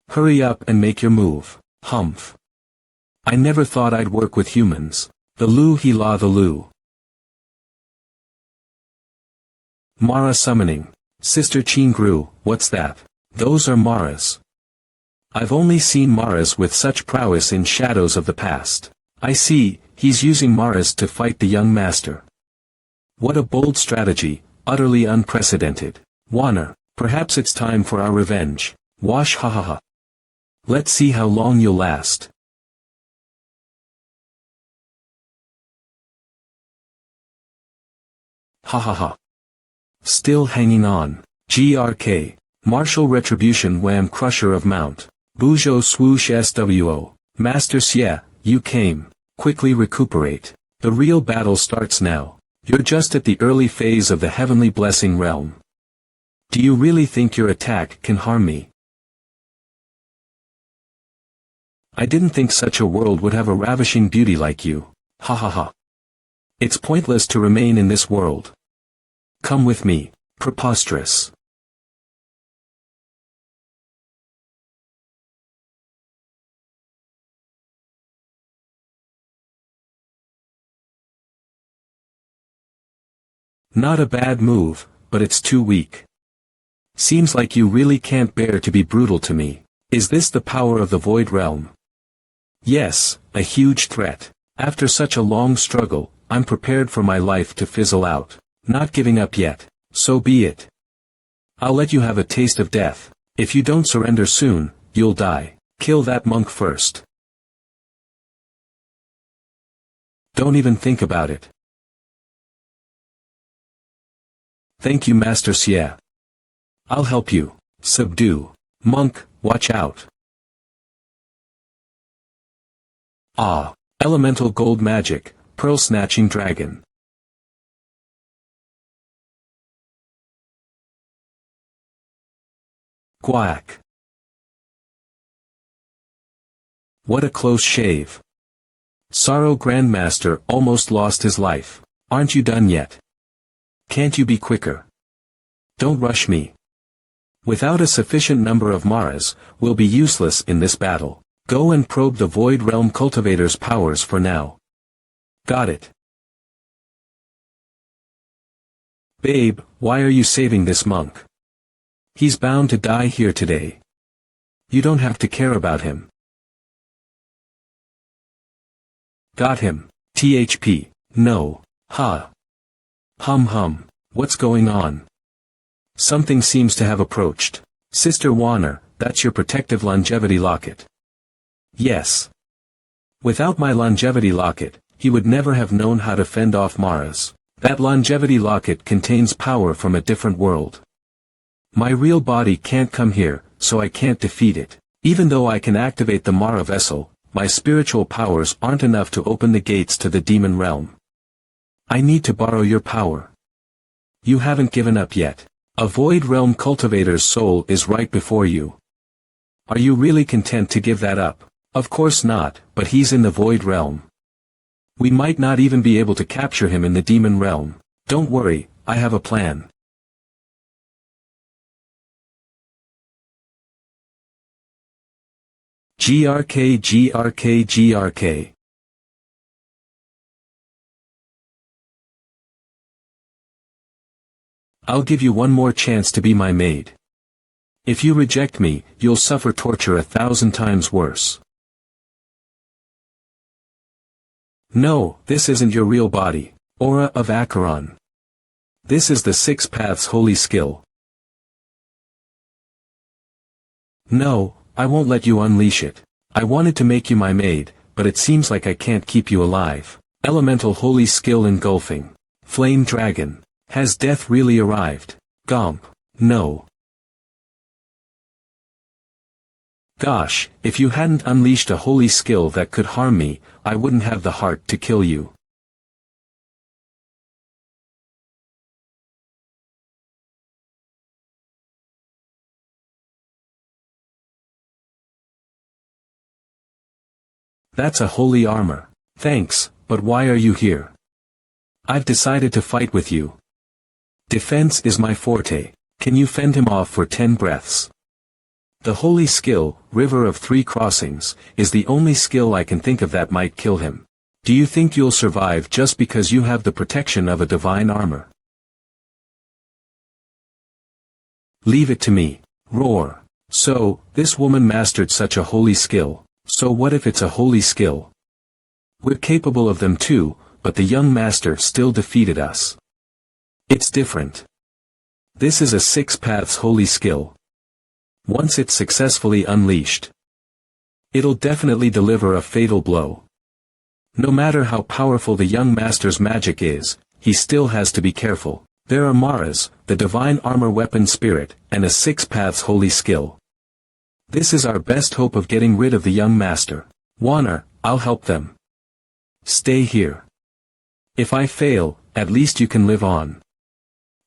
S1: Hurry up and make your move. Humph. I never thought I'd work with humans. The Lu He La the Lu. Mara summoning. Sister Qingru, what's that? Those are Maras. I've only seen Maras with such prowess in shadows of the past. I see, he's using Maras to fight the young master. What a bold strategy, utterly unprecedented. Wanna, perhaps it's time for our revenge. Wash ha ha ha. Let's see how long you'll last. Ha ha ha. Still hanging on. GRK. Martial Retribution Wham Crusher of Mount. Bujo Swoosh SWO. Master Xie, you came. Quickly recuperate. The real battle starts now. You're just at the early phase of the heavenly blessing realm. Do you really think your attack can harm me? I didn't think such a world would have a ravishing beauty like you. Ha ha ha. It's pointless to remain in this world. Come with me. Preposterous. Not a bad move, but it's too weak. Seems like you really can't bear to be brutal to me. Is this the power of the Void Realm? Yes, a huge threat. After such a long struggle, I'm prepared for my life to fizzle out. Not giving up yet. So be it. I'll let you have a taste of death. If you don't surrender soon, you'll die. Kill that monk first. Don't even think about it. Thank you, Master Xie. I'll help you. Subdue. Monk, watch out. Ah, elemental gold magic, pearl snatching dragon. Quack. What a close shave. Sorrow Grandmaster almost lost his life. Aren't you done yet? Can't you be quicker? Don't rush me. Without a sufficient number of Maras, we'll be useless in this battle. Go and probe the Void Realm Cultivator's powers for now. Got it. Babe, why are you saving this monk? He's bound to die here today. You don't have to care about him. Got him. THP. No. Ha. Hum hum. What's going on? Something seems to have approached. Sister Warner, that's your protective longevity locket. Yes. Without my longevity locket, he would never have known how to fend off Maras. That longevity locket contains power from a different world. My real body can't come here, so I can't defeat it. Even though I can activate the Mara vessel, my spiritual powers aren't enough to open the gates to the demon realm. I need to borrow your power. You haven't given up yet. A void realm cultivator's soul is right before you. Are you really content to give that up? Of course not, but he's in the void realm. We might not even be able to capture him in the demon realm. Don't worry, I have a plan. GRK GRK GRK. I'll give you one more chance to be my maid. If you reject me, you'll suffer torture 1,000 times worse. No, this isn't your real body, Aura of Acheron. This is the Six Paths holy skill. No, I won't let you unleash it. I wanted to make you my maid, but it seems like I can't keep you alive. Elemental holy skill engulfing. Flame dragon. Has death really arrived? Gomp. No. Gosh, if you hadn't unleashed a holy skill that could harm me, I wouldn't have the heart to kill you. That's a holy armor. Thanks, but why are you here? I've decided to fight with you. Defense is my forte. Can you fend him off for 10 breaths? The holy skill, River of Three Crossings, is the only skill I can think of that might kill him. Do you think you'll survive just because you have the protection of a divine armor? Leave it to me. Roar. So, this woman mastered such a holy skill. So what if it's a holy skill? We're capable of them too, but the young master still defeated us. It's different. This is a Six Paths holy skill. Once it's successfully unleashed, it'll definitely deliver a fatal blow. No matter how powerful the young master's magic is, he still has to be careful. There are Maras, the divine armor weapon spirit, and a Six Paths holy skill. This is our best hope of getting rid of the young master. Warner, I'll help them. Stay here. If I fail, at least you can live on.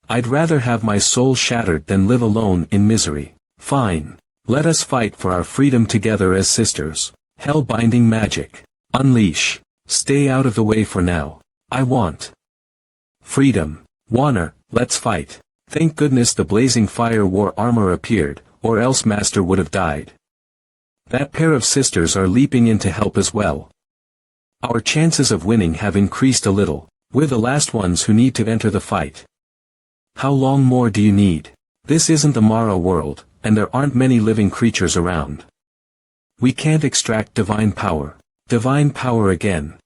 S1: I'd rather have my soul shattered than live alone in misery. Fine. Let us fight for our freedom together as sisters. Hell-binding magic. Unleash. Stay out of the way for now. I want freedom. Warner, let's fight. Thank goodness the blazing fire war armor appeared, or else Master would have died. That pair of sisters are leaping in to help as well. Our chances of winning have increased a little. We're the last ones who need to enter the fight. How long more do you need? This isn't the Mara world, and there aren't many living creatures around. We can't extract divine power. Divine power again.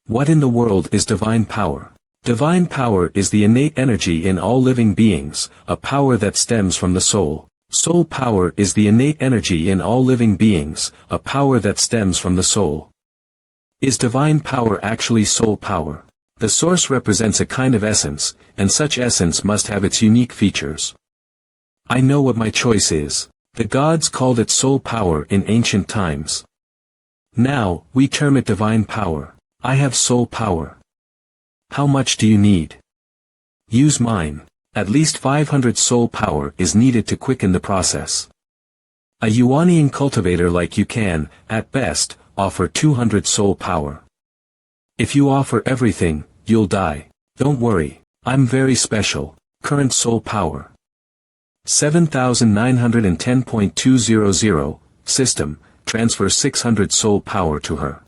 S1: What in the world is divine power? Divine power is the innate energy in all living beings, a power that stems from the soul. Soul power is the innate energy in all living beings, a power that stems from the soul. Is divine power actually soul power? The source represents a kind of essence, and such essence must have its unique features. I know what my choice is. The gods called it soul power in ancient times. Now, we term it divine power. I have soul power. How much do you need? Use mine. At least 500 soul power is needed to quicken the process. A Yuanian cultivator like you can, at best, offer 200 soul power. If you offer everything, you'll die. Don't worry, I'm very special. Current soul power. 7910.200, system, transfer 600 soul power to her.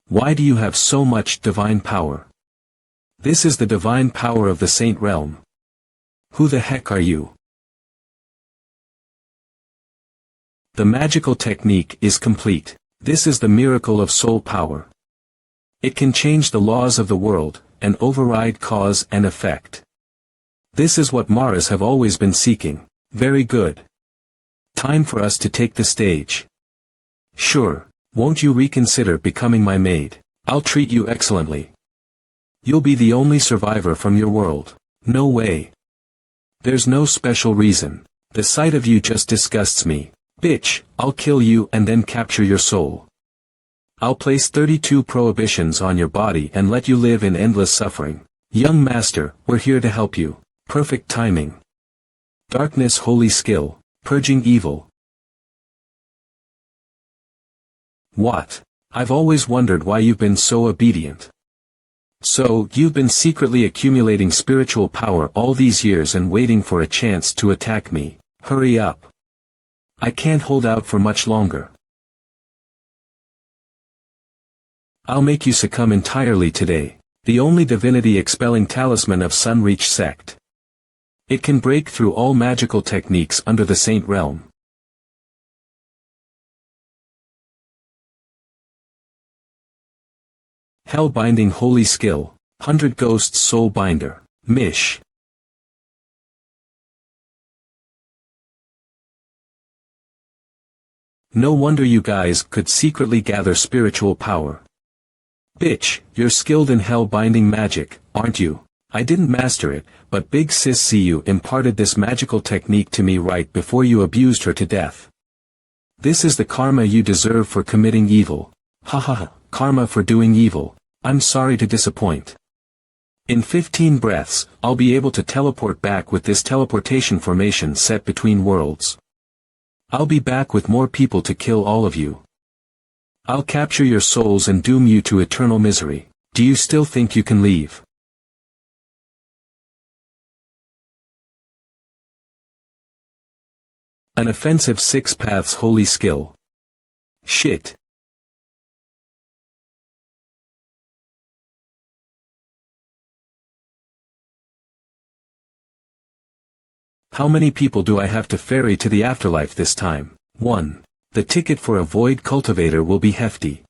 S1: Why do you have so much divine power? This is the divine power of the Saint Realm. Who the heck are you? The magical technique is complete. This is the miracle of soul power. It can change the laws of the world, and override cause and effect. This is what Maras have always been seeking. Very good. Time for us to take the stage. Sure, won't you reconsider becoming my maid? I'll treat you excellently. You'll be the only survivor from your world. No way. There's no special reason. The sight of you just disgusts me. Bitch, I'll kill you and then capture your soul. I'll place 32 prohibitions on your body and let you live in endless suffering. Young master, we're here to help you. Perfect timing. Darkness holy skill, purging evil. What? I've always wondered why you've been so obedient. So, you've been secretly accumulating spiritual power all these years and waiting for a chance to attack me. Hurry up. I can't hold out for much longer. I'll make you succumb entirely today, the only divinity-expelling talisman of Sunreach sect. It can break through all magical techniques under the Saint Realm. Hell-binding holy skill, 100 ghosts soul binder, Mish. No wonder you guys could secretly gather spiritual power. Bitch, you're skilled in hell-binding magic, aren't you? I didn't master it, but Big Sis Siu imparted this magical technique to me right before you abused her to death. This is the karma you deserve for committing evil. Haha, karma for doing evil. I'm sorry to disappoint. In 15 breaths, I'll be able to teleport back with this teleportation formation set between worlds. I'll be back with more people to kill all of you. I'll capture your souls and doom you to eternal misery. Do you still think you can leave? An offensive 6 paths holy skill. Shit. How many people do I have to ferry to the afterlife this time? 1. The ticket for a void cultivator will be hefty.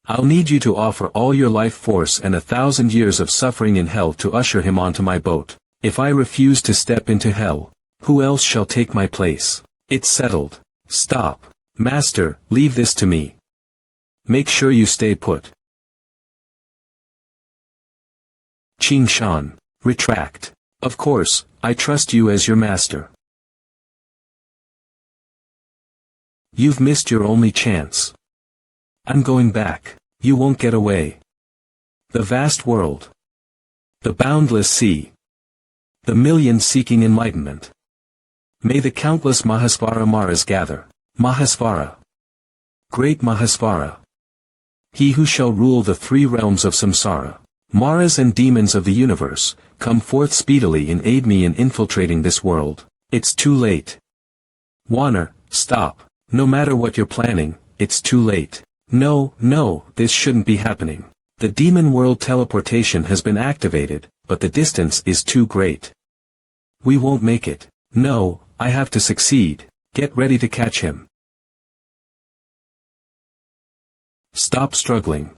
S1: I'll need you to offer all your life force and 1,000 years of suffering in hell to usher him onto my boat. If I refuse to step into hell, who else shall take my place? It's settled. Stop. Master, leave this to me. Make sure you stay put. Qing Shan, retract. Of course, I trust you as your master. You've missed your only chance. I'm going back. You won't get away. The vast world. The boundless sea. The millions seeking enlightenment. May the countless Mahasvara Maras gather. Mahasvara. Great Mahasvara. He who shall rule the 3 realms of samsara. Maras and demons of the universe, come forth speedily and aid me in infiltrating this world. It's too late. Warner, stop. No matter what you're planning, it's too late. No, this shouldn't be happening. The demon world teleportation has been activated, but the distance is too great. We won't make it. No, I have to succeed. Get ready to catch him. Stop struggling.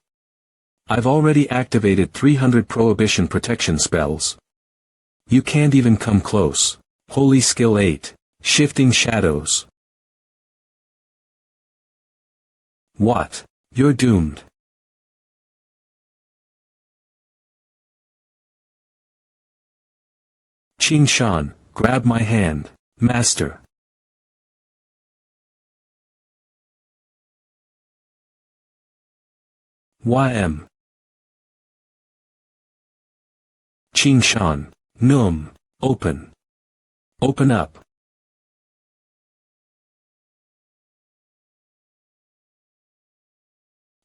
S1: I've already activated 300 prohibition protection spells. You can't even come close. Holy skill 8. Shifting shadows. What? You're doomed. Qing Shan, grab my hand, master. YM. Qing Shan, Num, open. Open up.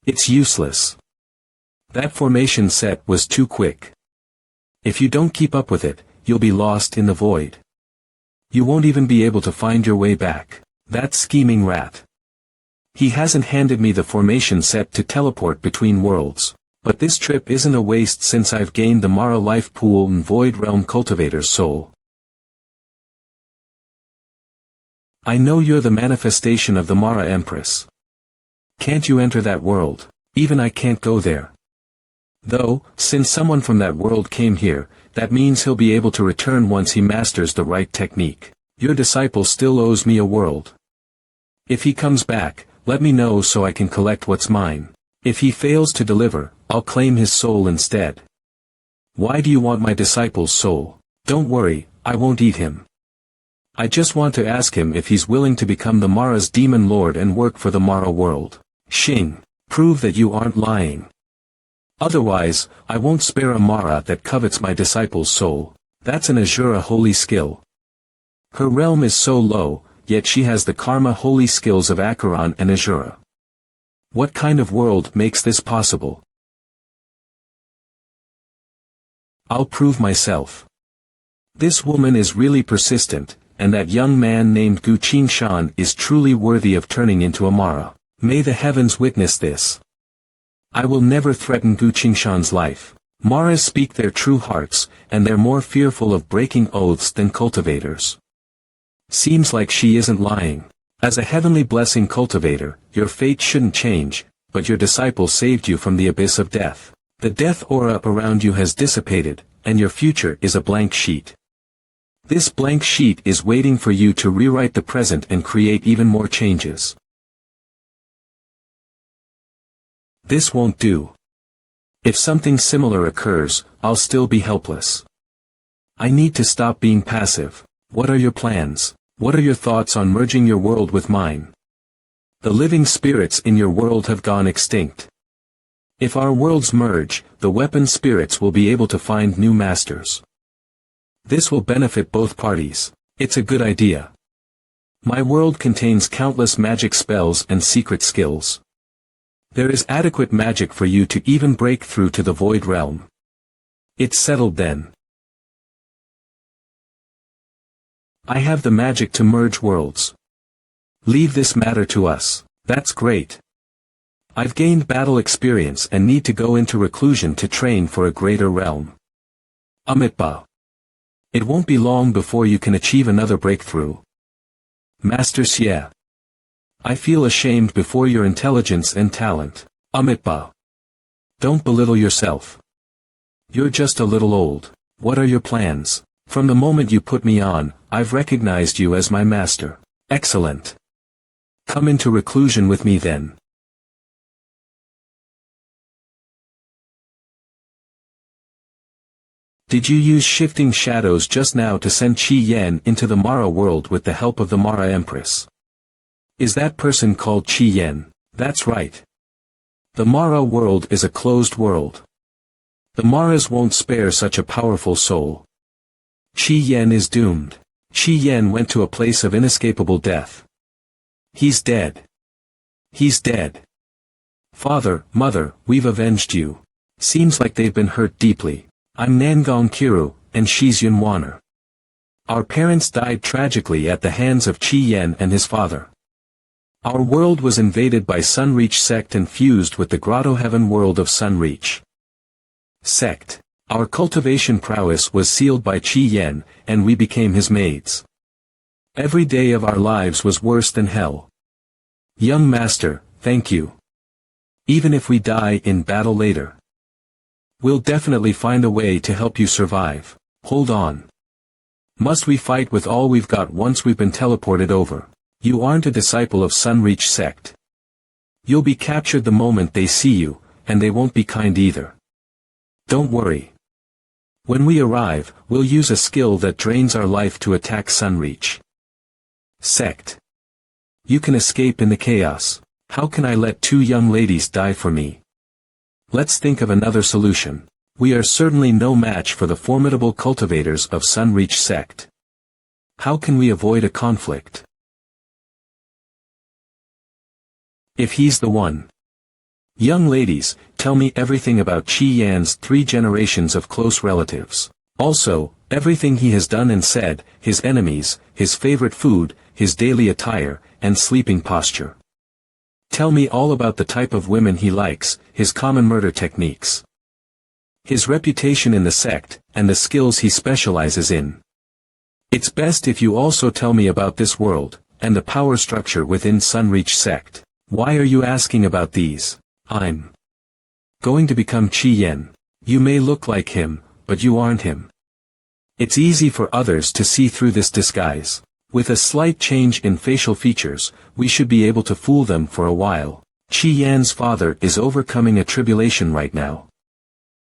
S1: It's useless. That formation set was too quick. If you don't keep up with it, you'll be lost in the void. You won't even be able to find your way back. That scheming rat. He hasn't handed me the formation set to teleport between worlds. But this trip isn't a waste since I've gained the Mara life pool and Void Realm Cultivator's soul. I know you're the manifestation of the Mara Empress. Can't you enter that world? Even I can't go there. Though, since someone from that world came here, that means he'll be able to return once he masters the right technique. Your disciple still owes me a world. If he comes back, let me know so I can collect what's mine. If he fails to deliver, I'll claim his soul instead. Why do you want my disciple's soul? Don't worry, I won't eat him. I just want to ask him if he's willing to become the Mara's demon lord and work for the Mara world. Xing, prove that you aren't lying. Otherwise, I won't spare a Mara that covets my disciple's soul. That's an Azura holy skill. Her realm is so low, yet she has the karma holy skills of Acheron and Azura. What kind of world makes this possible? I'll prove myself. This woman is really persistent, and that young man named Gu Qingshan is truly worthy of turning into a Mara. May the heavens witness this. I will never threaten Gu Qingshan's life. Maras speak their true hearts, and they're more fearful of breaking oaths than cultivators. Seems like she isn't lying. As a heavenly blessing cultivator, your fate shouldn't change, but your disciple saved you from the abyss of death. The death aura around you has dissipated, and your future is a blank sheet. This blank sheet is waiting for you to rewrite the present and create even more changes. This won't do. If something similar occurs, I'll still be helpless. I need to stop being passive. What are your plans? What are your thoughts on merging your world with mine? The living spirits in your world have gone extinct. If our worlds merge, the weapon spirits will be able to find new masters. This will benefit both parties. It's a good idea. My world contains countless magic spells and secret skills. There is adequate magic for you to even break through to the void realm. It's settled then. I have the magic to merge worlds. Leave this matter to us. That's great. I've gained battle experience and need to go into reclusion to train for a greater realm. Amitba. It won't be long before you can achieve another breakthrough. Master Xie. I feel ashamed before your intelligence and talent. Amitba. Don't belittle yourself. You're just a little old. What are your plans? From the moment you put me on, I've recognized you as my master. Excellent. Come into reclusion with me then. Did you use shifting shadows just now to send Qi Yan into the Mara world with the help of the Mara Empress? Is that person called Qi Yan? That's right. The Mara world is a closed world. The Maras won't spare such a powerful soul. Qi Yan is doomed. Qi Yan went to a place of inescapable death. He's dead. He's dead. Father, mother, we've avenged you. Seems like they've been hurt deeply. I'm Nangong Kiru, and she's Yunwaner. Our parents died tragically at the hands of Qi Yan and his father. Our world was invaded by Sunreach sect and fused with the Grotto Heaven world of Sunreach sect. Our cultivation prowess was sealed by Qi Yan, and we became his maids. Every day of our lives was worse than hell. Young master, thank you. Even if we die in battle later, we'll definitely find a way to help you survive. Hold on. Must we fight with all we've got once we've been teleported over? You aren't a disciple of Sunreach sect. You'll be captured the moment they see you, and they won't be kind either. Don't worry. When we arrive, we'll use a skill that drains our life to attack Sunreach sect. You can escape in the chaos. How can I let two young ladies die for me? Let's think of another solution. We are certainly no match for the formidable cultivators of Sunreach sect. How can we avoid a conflict? If he's the one. Young ladies, tell me everything about Qi Yan's 3 generations of close relatives. Also, everything he has done and said, his enemies, his favorite food, his daily attire, and sleeping posture. Tell me all about the type of women he likes, his common murder techniques, his reputation in the sect, and the skills he specializes in. It's best if you also tell me about this world, and the power structure within Sunreach sect. Why are you asking about these? I'm Going to become Qi Yen. You may look like him, but you aren't him. It's easy for others to see through this disguise. With a slight change in facial features, we should be able to fool them for a while. Qi Yan's father is overcoming a tribulation right now.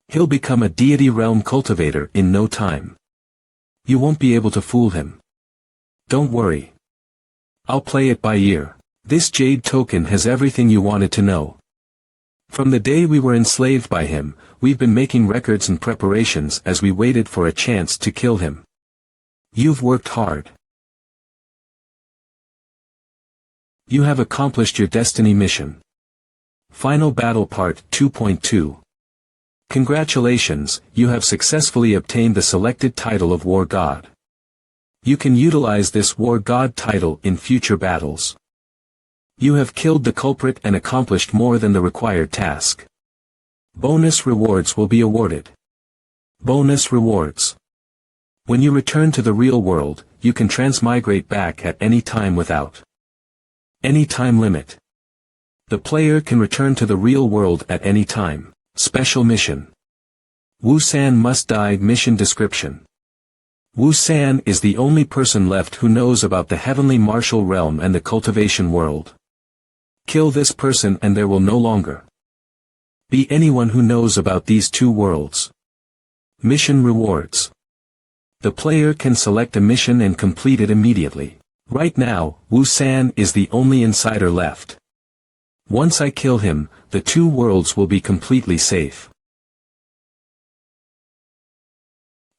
S1: He'll become a deity realm cultivator in no time. You won't be able to fool him. Don't worry. I'll play it by ear. This jade token has everything you wanted to know. From the day we were enslaved by him, we've been making records and preparations as we waited for a chance to kill him. You've worked hard. You have accomplished your destiny mission. Final Battle Part 2.2. Congratulations, you have successfully obtained the selected title of War God. You can utilize this War God title in future battles. You have killed the culprit and accomplished more than the required task. Bonus rewards will be awarded. Bonus rewards. When you return to the real world, you can transmigrate back at any time without any time limit. The player can return to the real world at any time. Special mission. Wu San must die. Mission description. Wu San is the only person left who knows about the heavenly martial realm and the cultivation world. Kill this person and there will no longer be anyone who knows about these two worlds. Mission rewards. The player can select a mission and complete it immediately. Right now, Wu San is the only insider left. Once I kill him, the two worlds will be completely safe.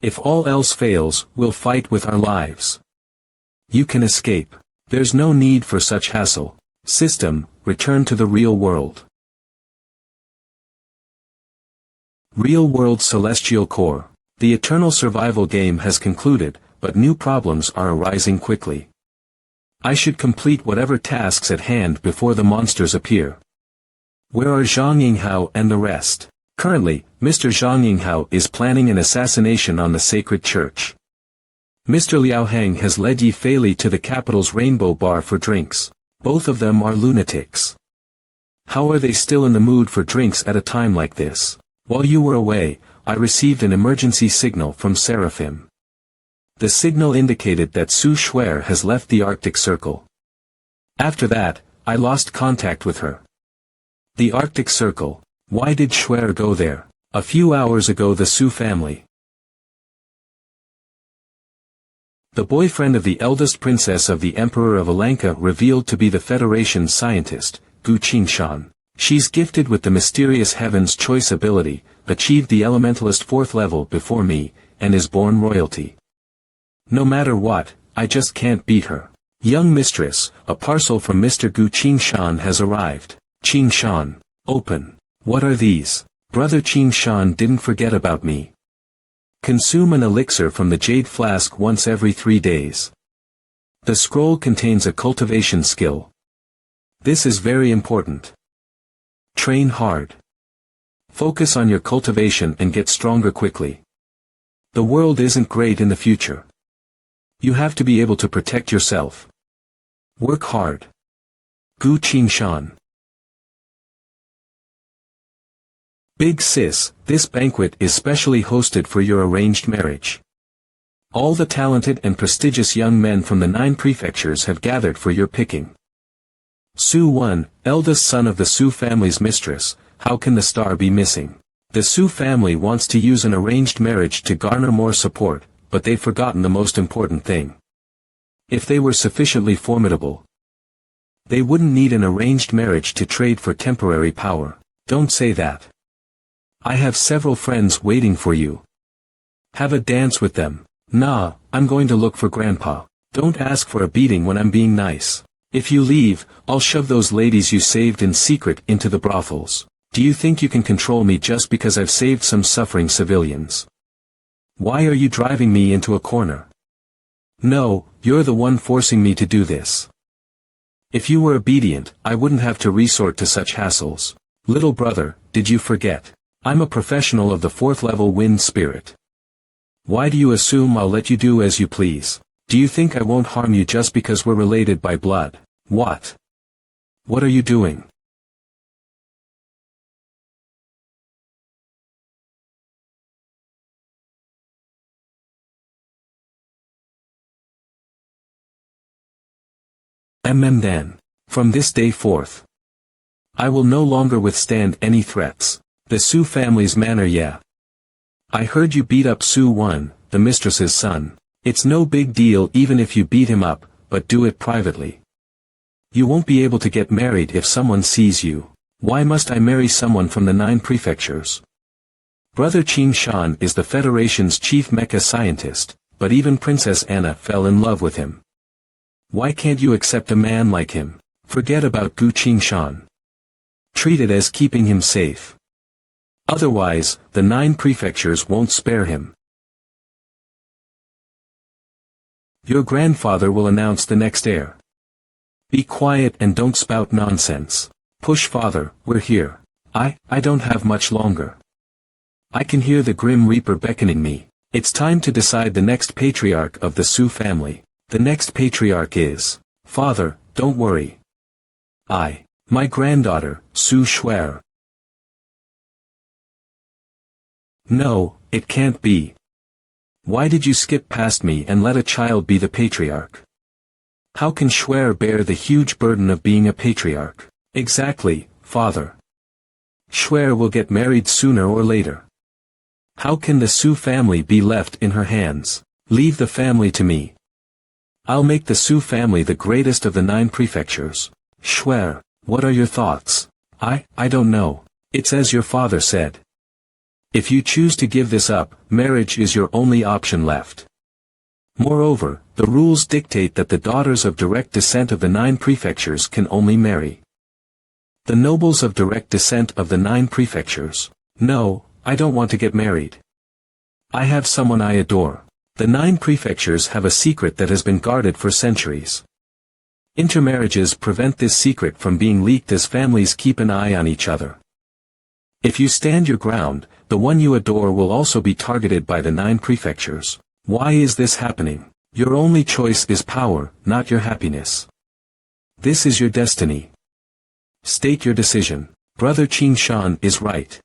S1: If all else fails, we'll fight with our lives. You can escape. There's no need for such hassle. System, return to the real world. Real World Celestial Core. The eternal survival game has concluded, but new problems are arising quickly. I should complete whatever tasks at hand before the monsters appear. Where are Zhang Yinghao and the rest? Currently, Mr. Zhang Yinghao is planning an assassination on the sacred church. Mr. Liao Heng has led Yi Fei to the capital's rainbow bar for drinks. Both of them are lunatics. How are they still in the mood for drinks at a time like this? While you were away, I received an emergency signal from Seraphim. The signal indicated that Su Shuer has left the Arctic Circle. After that, I lost contact with her. The Arctic Circle. Why did Shuer go there? A few hours ago the Su family. The boyfriend of the eldest princess of the Emperor of Alanka revealed to be the Federation's scientist, Gu Qingshan. She's gifted with the mysterious Heaven's Choice ability, achieved the Elementalist 4th level before me, and is born royalty. No matter what, I just can't beat her. Young mistress, a parcel from Mr. Gu Qingshan has arrived. Qingshan, open. What are these? Brother Qingshan didn't forget about me. Consume an elixir from the jade flask once every 3 days. The scroll contains a cultivation skill. This is very important. Train hard. Focus on your cultivation and get stronger quickly. The world isn't great in the future. You have to be able to protect yourself. Work hard. Gu Qingshan. Big sis, this banquet is specially hosted for your arranged marriage. All the talented and prestigious young men from the 9 prefectures have gathered for your picking. Su Wen, eldest son of the Su family's mistress, how can the star be missing? The Su family wants to use an arranged marriage to garner more support, but they've forgotten the most important thing. If they were sufficiently formidable, they wouldn't need an arranged marriage to trade for temporary power. Don't say that. I have several friends waiting for you. Have a dance with them. Nah, I'm going to look for Grandpa. Don't ask for a beating when I'm being nice. If you leave, I'll shove those ladies you saved in secret into the brothels. Do you think you can control me just because I've saved some suffering civilians? Why are you driving me into a corner? No, you're the one forcing me to do this. If you were obedient, I wouldn't have to resort to such hassles. Little brother, did you forget? I'm a professional of the 4th level wind spirit. Why do you assume I'll let you do as you please? Do you think I won't harm you just because we're related by blood? What? What are you doing? Then. From this day forth, I will no longer withstand any threats. The Su family's manner. Yeah. I heard you beat up Su 1, the mistress's son. It's no big deal even if you beat him up, but do it privately. You won't be able to get married if someone sees you. Why must I marry someone from the 9 prefectures? Brother Qing Shan is the Federation's chief mecha scientist, but even Princess Anna fell in love with him. Why can't you accept a man like him? Forget about Gu Qing Shan. Treat it as keeping him safe. Otherwise, the 9 prefectures won't spare him. Your grandfather will announce the next heir. Be quiet and don't spout nonsense. Push father, we're here. I don't have much longer. I can hear the Grim Reaper beckoning me. It's time to decide the next patriarch of the Su family. The next patriarch is... Father, don't worry. My granddaughter, Su Shuer. No, it can't be. Why did you skip past me and let a child be the patriarch? How can Shuer bear the huge burden of being a patriarch? Exactly, father. Shuer will get married sooner or later. How can the Su family be left in her hands? Leave the family to me. I'll make the Su family the greatest of the 9 prefectures. Shuer, what are your thoughts? I don't know. It's as your father said. If you choose to give this up, marriage is your only option left. Moreover, the rules dictate that the daughters of direct descent of the 9 prefectures can only marry the nobles of direct descent of the 9 prefectures. No, I don't want to get married. I have someone I adore. The 9 prefectures have a secret that has been guarded for centuries. Intermarriages prevent this secret from being leaked as families keep an eye on each other. If you stand your ground, the one you adore will also be targeted by the 9 prefectures. Why is this happening? Your only choice is power, not your happiness. This is your destiny. State your decision. Brother Qing Shan is right.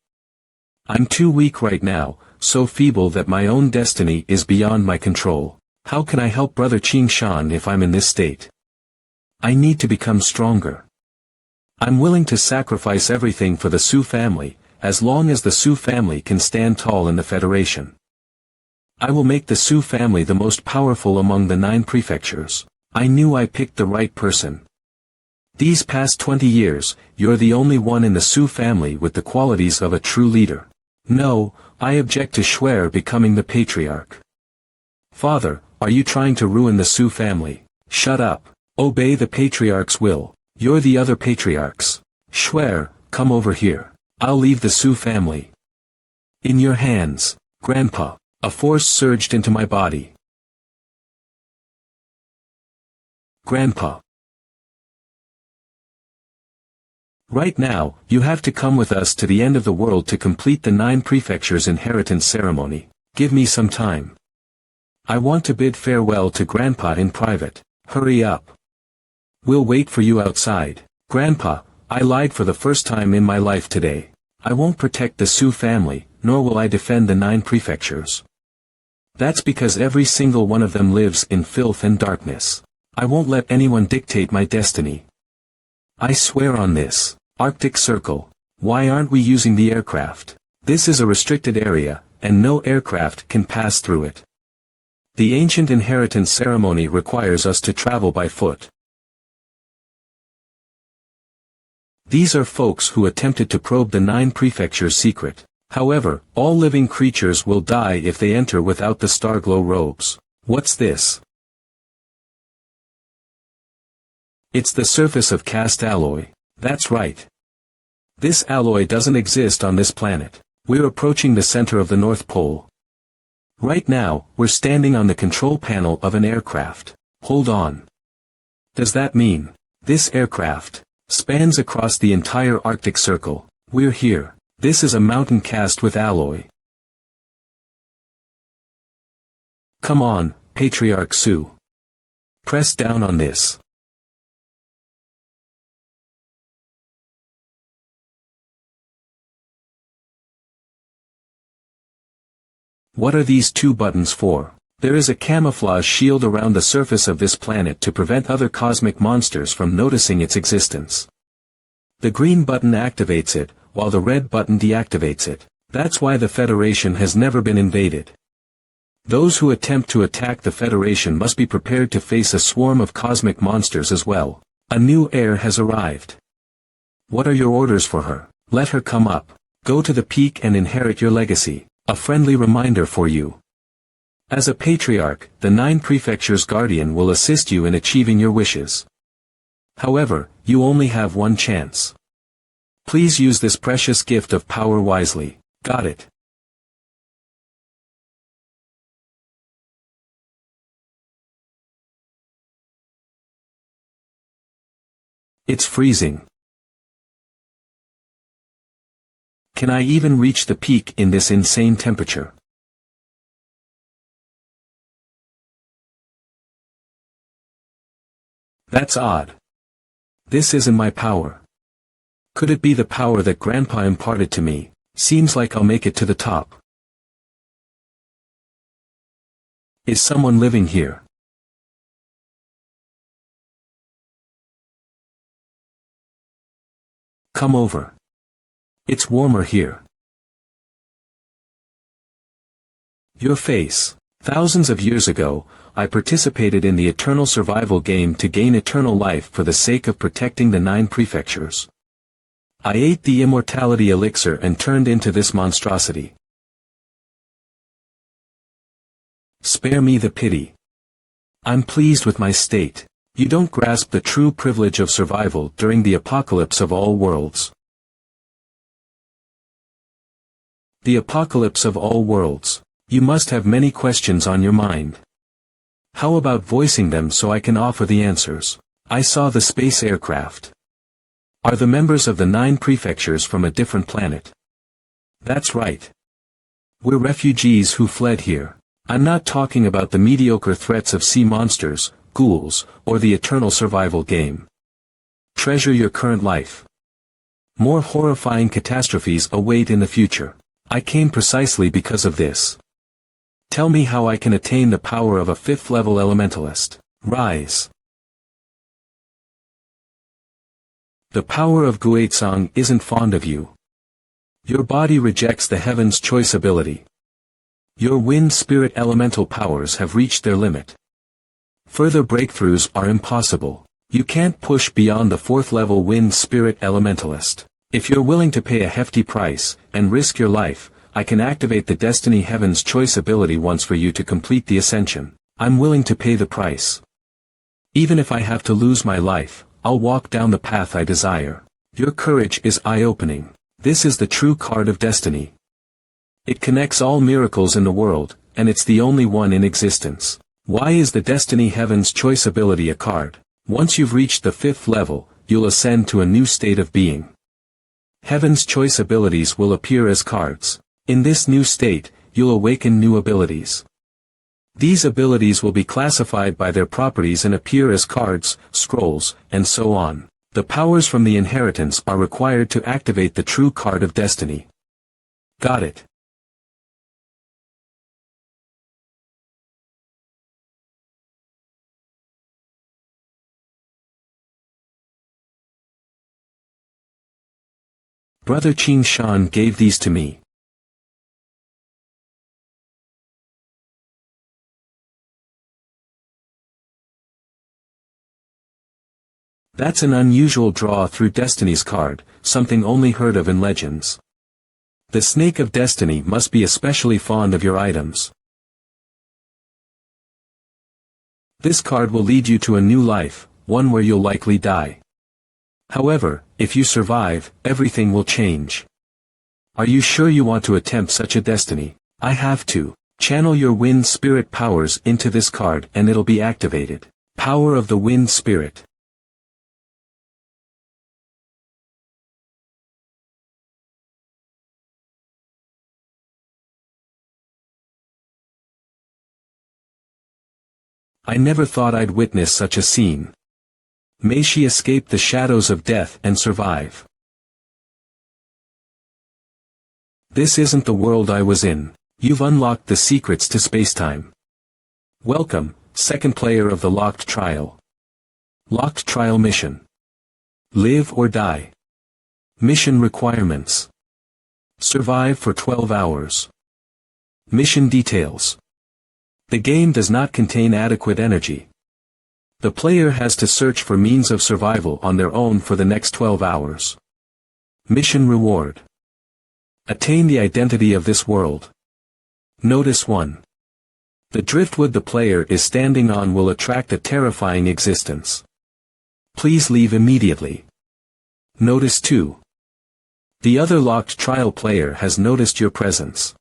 S1: I'm too weak right now, so feeble that my own destiny is beyond my control. How can I help Brother Qing Shan if I'm in this state? I need to become stronger. I'm willing to sacrifice everything for the Su family, as long as the Su family can stand tall in the Federation. I will make the Su family the most powerful among the 9 prefectures. I knew I picked the right person. These past 20 years, you're the only one in the Su family with the qualities of a true leader. No, I object to Shuer becoming the patriarch. Father, are you trying to ruin the Su family? Shut up. Obey the patriarch's will. You're the other patriarchs. Shuer, come over here. I'll leave the Su family in your hands. Grandpa. A force surged into my body. Grandpa. Right now, you have to come with us to the end of the world to complete the 9 prefectures inheritance ceremony. Give me some time. I want to bid farewell to Grandpa in private. Hurry up. We'll wait for you outside. Grandpa, I lied for the first time in my life today. I won't protect the Su family, nor will I defend the 9 prefectures. That's because every single one of them lives in filth and darkness. I won't let anyone dictate my destiny. I swear on this. Arctic Circle. Why aren't we using the aircraft? This is a restricted area, and no aircraft can pass through it. The ancient inheritance ceremony requires us to travel by foot. These are folks who attempted to probe the 9 prefectures' secret. However, all living creatures will die if they enter without the Starglow robes. What's this? It's the surface of cast alloy. That's right. This alloy doesn't exist on this planet. We're approaching the center of the North Pole. Right now, we're standing on the control panel of an aircraft. Hold on. Does that mean this aircraft spans across the entire Arctic Circle? We're here. This is a mountain cast with alloy. Come on, Patriarch Su. Press down on this. What are these 2 buttons for? There is a camouflage shield around the surface of this planet to prevent other cosmic monsters from noticing its existence. The green button activates it, while the red button deactivates it. That's why the Federation has never been invaded. Those who attempt to attack the Federation must be prepared to face a swarm of cosmic monsters as well. A new heir has arrived. What are your orders for her? Let her come up. Go to the peak and inherit your legacy. A friendly reminder for you. As a patriarch, the 9 prefectures' guardian will assist you in achieving your wishes. However, you only have one chance. Please use this precious gift of power wisely. Got it? It's freezing. Can I even reach the peak in this insane temperature? That's odd. This isn't my power. Could it be the power that Grandpa imparted to me? Seems like I'll make it to the top. Is someone living here? Come over. It's warmer here. Your face. Thousands of years ago, I participated in the eternal survival game to gain eternal life for the sake of protecting the 9 prefectures. I ate the immortality elixir and turned into this monstrosity. Spare me the pity. I'm pleased with my state. You don't grasp the true privilege of survival during the apocalypse of all worlds. The apocalypse of all worlds. You must have many questions on your mind. How about voicing them so I can offer the answers? I saw the space aircraft. Are the members of the 9 prefectures from a different planet? That's right. We're refugees who fled here. I'm not talking about the mediocre threats of sea monsters, ghouls, or the eternal survival game. Treasure your current life. More horrifying catastrophes await in the future. I came precisely because of this. Tell me how I can attain the power of a 5th level elementalist. Rise. The power of Guizhong isn't fond of you. Your body rejects the heaven's choice ability. Your wind spirit elemental powers have reached their limit. Further breakthroughs are impossible. You can't push beyond the 4th level wind spirit elementalist. If you're willing to pay a hefty price, and risk your life, I can activate the Destiny Heaven's Choice ability once for you to complete the ascension. I'm willing to pay the price. Even if I have to lose my life, I'll walk down the path I desire. Your courage is eye-opening. This is the true card of destiny. It connects all miracles in the world, and it's the only one in existence. Why is the Destiny Heaven's Choice ability a card? Once you've reached the 5th level, you'll ascend to a new state of being. Heaven's Choice abilities will appear as cards. In this new state, you'll awaken new abilities. These abilities will be classified by their properties and appear as cards, scrolls, and so on. The powers from the inheritance are required to activate the true card of destiny. Got it. Brother Qin Shan gave these to me. That's an unusual draw through Destiny's card, something only heard of in legends. The Snake of Destiny must be especially fond of your items. This card will lead you to a new life, one where you'll likely die. However, if you survive, everything will change. Are you sure you want to attempt such a destiny? I have to. Channel your wind spirit powers into this card and it'll be activated. Power of the wind spirit. I never thought I'd witness such a scene. May she escape the shadows of death and survive. This isn't the world I was in. You've unlocked the secrets to spacetime. Welcome, second player of the locked trial. Locked trial mission. Live or die. Mission requirements. Survive for 12 hours. Mission details. The game does not contain adequate energy. The player has to search for means of survival on their own for the next 12 hours. Mission reward. Attain the identity of this world. Notice 1. The driftwood the player is standing on will attract a terrifying existence. Please leave immediately. Notice 2. The other locked trial player has noticed your presence.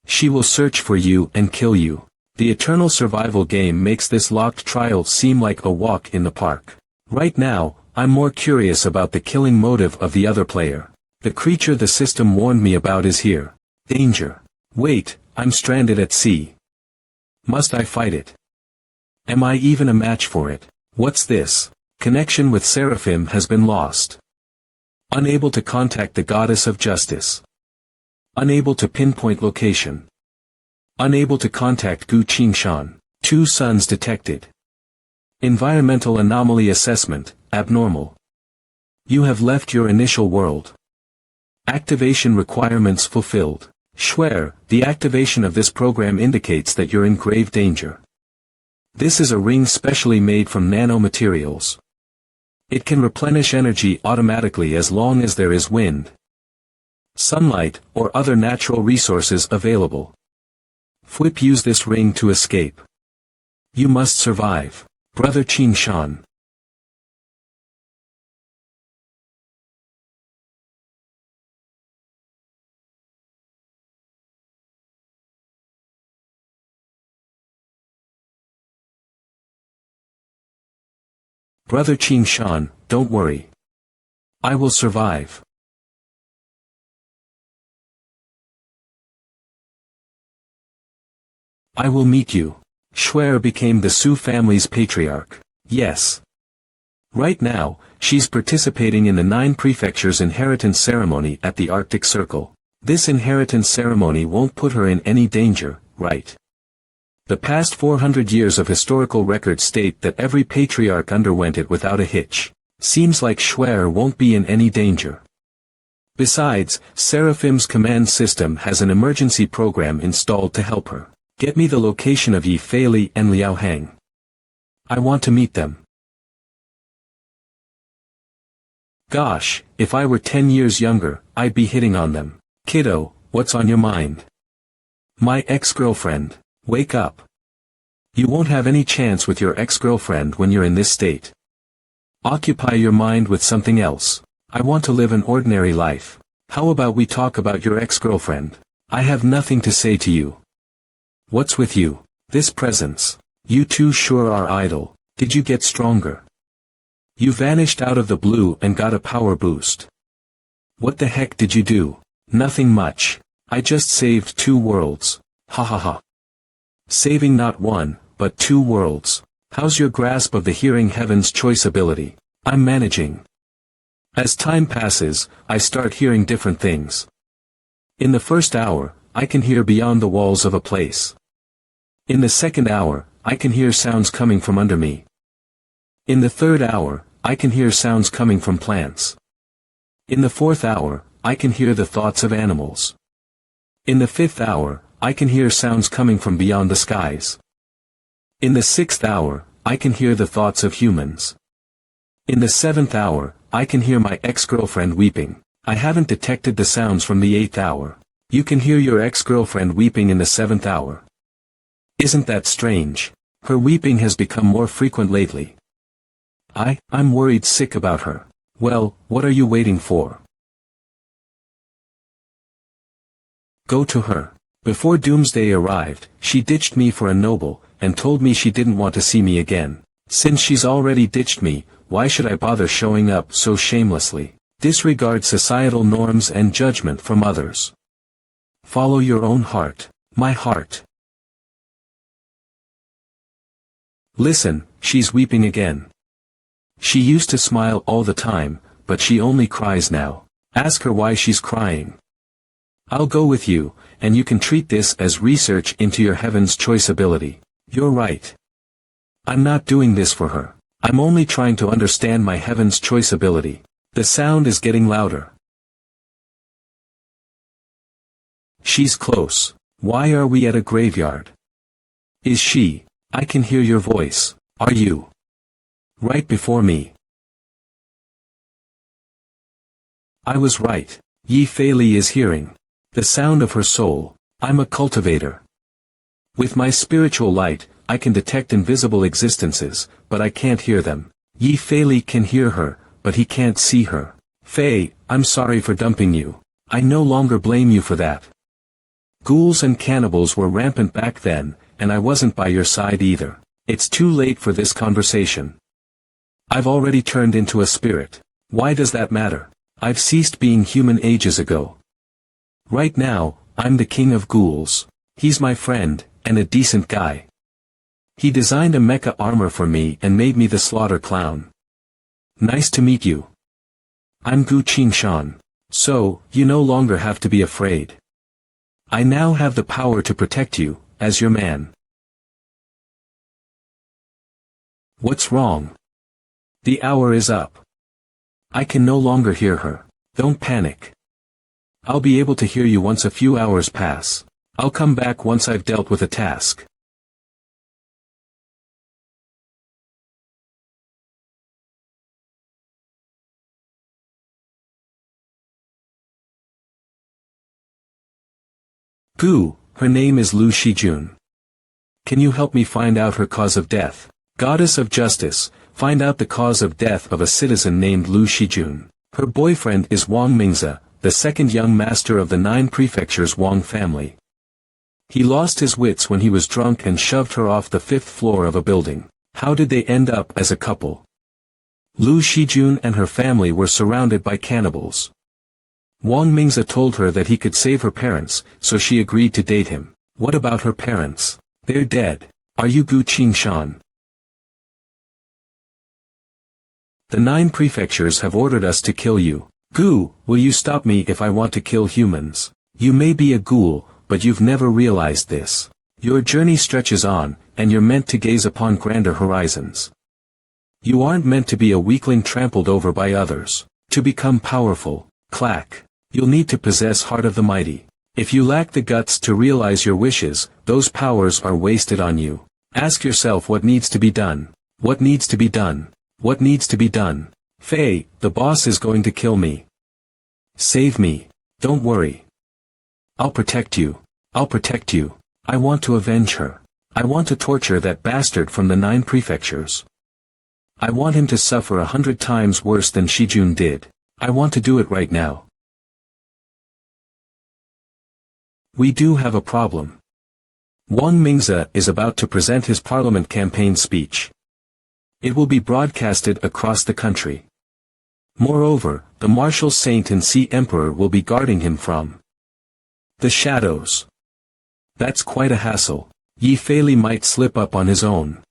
S1: She will search for you and kill you. The eternal survival game makes this locked trial seem like a walk in the park. Right now, I'm more curious about the killing motive of the other player. The creature the system warned me about is here. Danger. Wait, I'm stranded at sea. Must I fight it? Am I even a match for it? What's this? Connection with Seraphim has been lost. Unable to contact the goddess of justice. Unable to pinpoint location. Unable to contact Gu Qingshan. 2 suns detected. Environmental anomaly assessment, abnormal. You have left your initial world. Activation requirements fulfilled. Swear, the activation of this program indicates that you're in grave danger. This is a ring specially made from nanomaterials. It can replenish energy automatically as long as there is wind, sunlight, or other natural resources available. Fwip use this ring to escape. You must survive. Brother Qingshan. Brother Qingshan, don't worry. I will survive. I will meet you. Shuer became the Su family's patriarch. Yes. Right now, she's participating in the 9 prefectures' inheritance ceremony at the Arctic Circle. This inheritance ceremony won't put her in any danger, right? The past 400 years of historical records state that every patriarch underwent it without a hitch. Seems like Shuer won't be in any danger. Besides, Seraphim's command system has an emergency program installed to help her. Get me the location of Yi Feili and Liao Hang. I want to meet them. Gosh, if I were 10 years younger, I'd be hitting on them. Kiddo, what's on your mind? My ex-girlfriend. Wake up. You won't have any chance with your ex-girlfriend when you're in this state. Occupy your mind with something else. I want to live an ordinary life. How about we talk about your ex-girlfriend? I have nothing to say to you. What's with you? This presence. You two sure are idle. Did you get stronger? You vanished out of the blue and got a power boost. What the heck did you do? Nothing much. I just saved 2 worlds. Ha ha ha. Saving not 1, but 2 worlds. How's your grasp of the hearing heaven's choice ability? I'm managing. As time passes, I start hearing different things. In the first hour, I can hear beyond the walls of a place. In the second hour, I can hear sounds coming from under me. In the third hour, I can hear sounds coming from plants. In the fourth hour, I can hear the thoughts of animals. In the fifth hour, I can hear sounds coming from beyond the skies. In the sixth hour, I can hear the thoughts of humans. In the seventh hour, I can hear my ex-girlfriend weeping. I haven't detected the sounds from the 8th hour. You can hear your ex-girlfriend weeping in the 7th hour. Isn't that strange? Her weeping has become more frequent lately. I'm worried sick about her. Well, what are you waiting for? Go to her. Before Doomsday arrived, she ditched me for a noble, and told me she didn't want to see me again. Since she's already ditched me, why should I bother showing up so shamelessly? Disregard societal norms and judgment from others. Follow your own heart. My heart. Listen, she's weeping again. She used to smile all the time, but she only cries now. Ask her why she's crying. I'll go with you, and you can treat this as research into your heaven's choice ability. You're right. I'm not doing this for her. I'm only trying to understand my Heaven's Choice ability. The sound is getting louder. She's close. Why are we at a graveyard? Is she? I can hear your voice. Are you? Right before me. I was right. Yi Fei Li is hearing the sound of her soul. I'm a cultivator. With my spiritual light, I can detect invisible existences, but I can't hear them. Yi Fei Li can hear her, but he can't see her. Fei, I'm sorry for dumping you. I no longer blame you for that. Ghouls and cannibals were rampant back then, and I wasn't by your side either. It's too late for this conversation. I've already turned into a spirit. Why does that matter? I've ceased being human ages ago. Right now, I'm the king of ghouls. He's my friend, and a decent guy. He designed a mecha armor for me and made me the slaughter clown. Nice to meet you. I'm Gu Qingshan. So, you no longer have to be afraid. I now have the power to protect you, as your man. What's wrong? The hour is up. I can no longer hear her. Don't panic. I'll be able to hear you once a few hours pass. I'll come back once I've dealt with a task. Gu, her name is Lu Shijun. Can you help me find out her cause of death? Goddess of Justice, find out the cause of death of a citizen named Lu Shijun. Her boyfriend is Wang Mingze, the second young master of the 9 prefectures Wang family. He lost his wits when he was drunk and shoved her off the 5th floor of a building. How did they end up as a couple? Lu Shijun and her family were surrounded by cannibals. Wang Mingze told her that he could save her parents, so she agreed to date him. What about her parents? They're dead. Are you Gu Qingshan? The 9 prefectures have ordered us to kill you. Gu, will you stop me if I want to kill humans? You may be a ghoul, but you've never realized this. Your journey stretches on, and you're meant to gaze upon grander horizons. You aren't meant to be a weakling trampled over by others. To become powerful, clack, you'll need to possess Heart of the Mighty. If you lack the guts to realize your wishes, those powers are wasted on you. Ask yourself what needs to be done. What needs to be done? What needs to be done? Fei, the boss is going to kill me. Save me. Don't worry. I'll protect you. I'll protect you. I want to avenge her. I want to torture that bastard from the 9 prefectures. I want him to suffer 100 times worse than Shijun did. I want to do it right now. We do have a problem. Wang Mingze is about to present his parliament campaign speech. It will be broadcasted across the country. Moreover, the martial saint and sea emperor will be guarding him from the shadows. That's quite a hassle. Yi Fei Li might slip up on his own.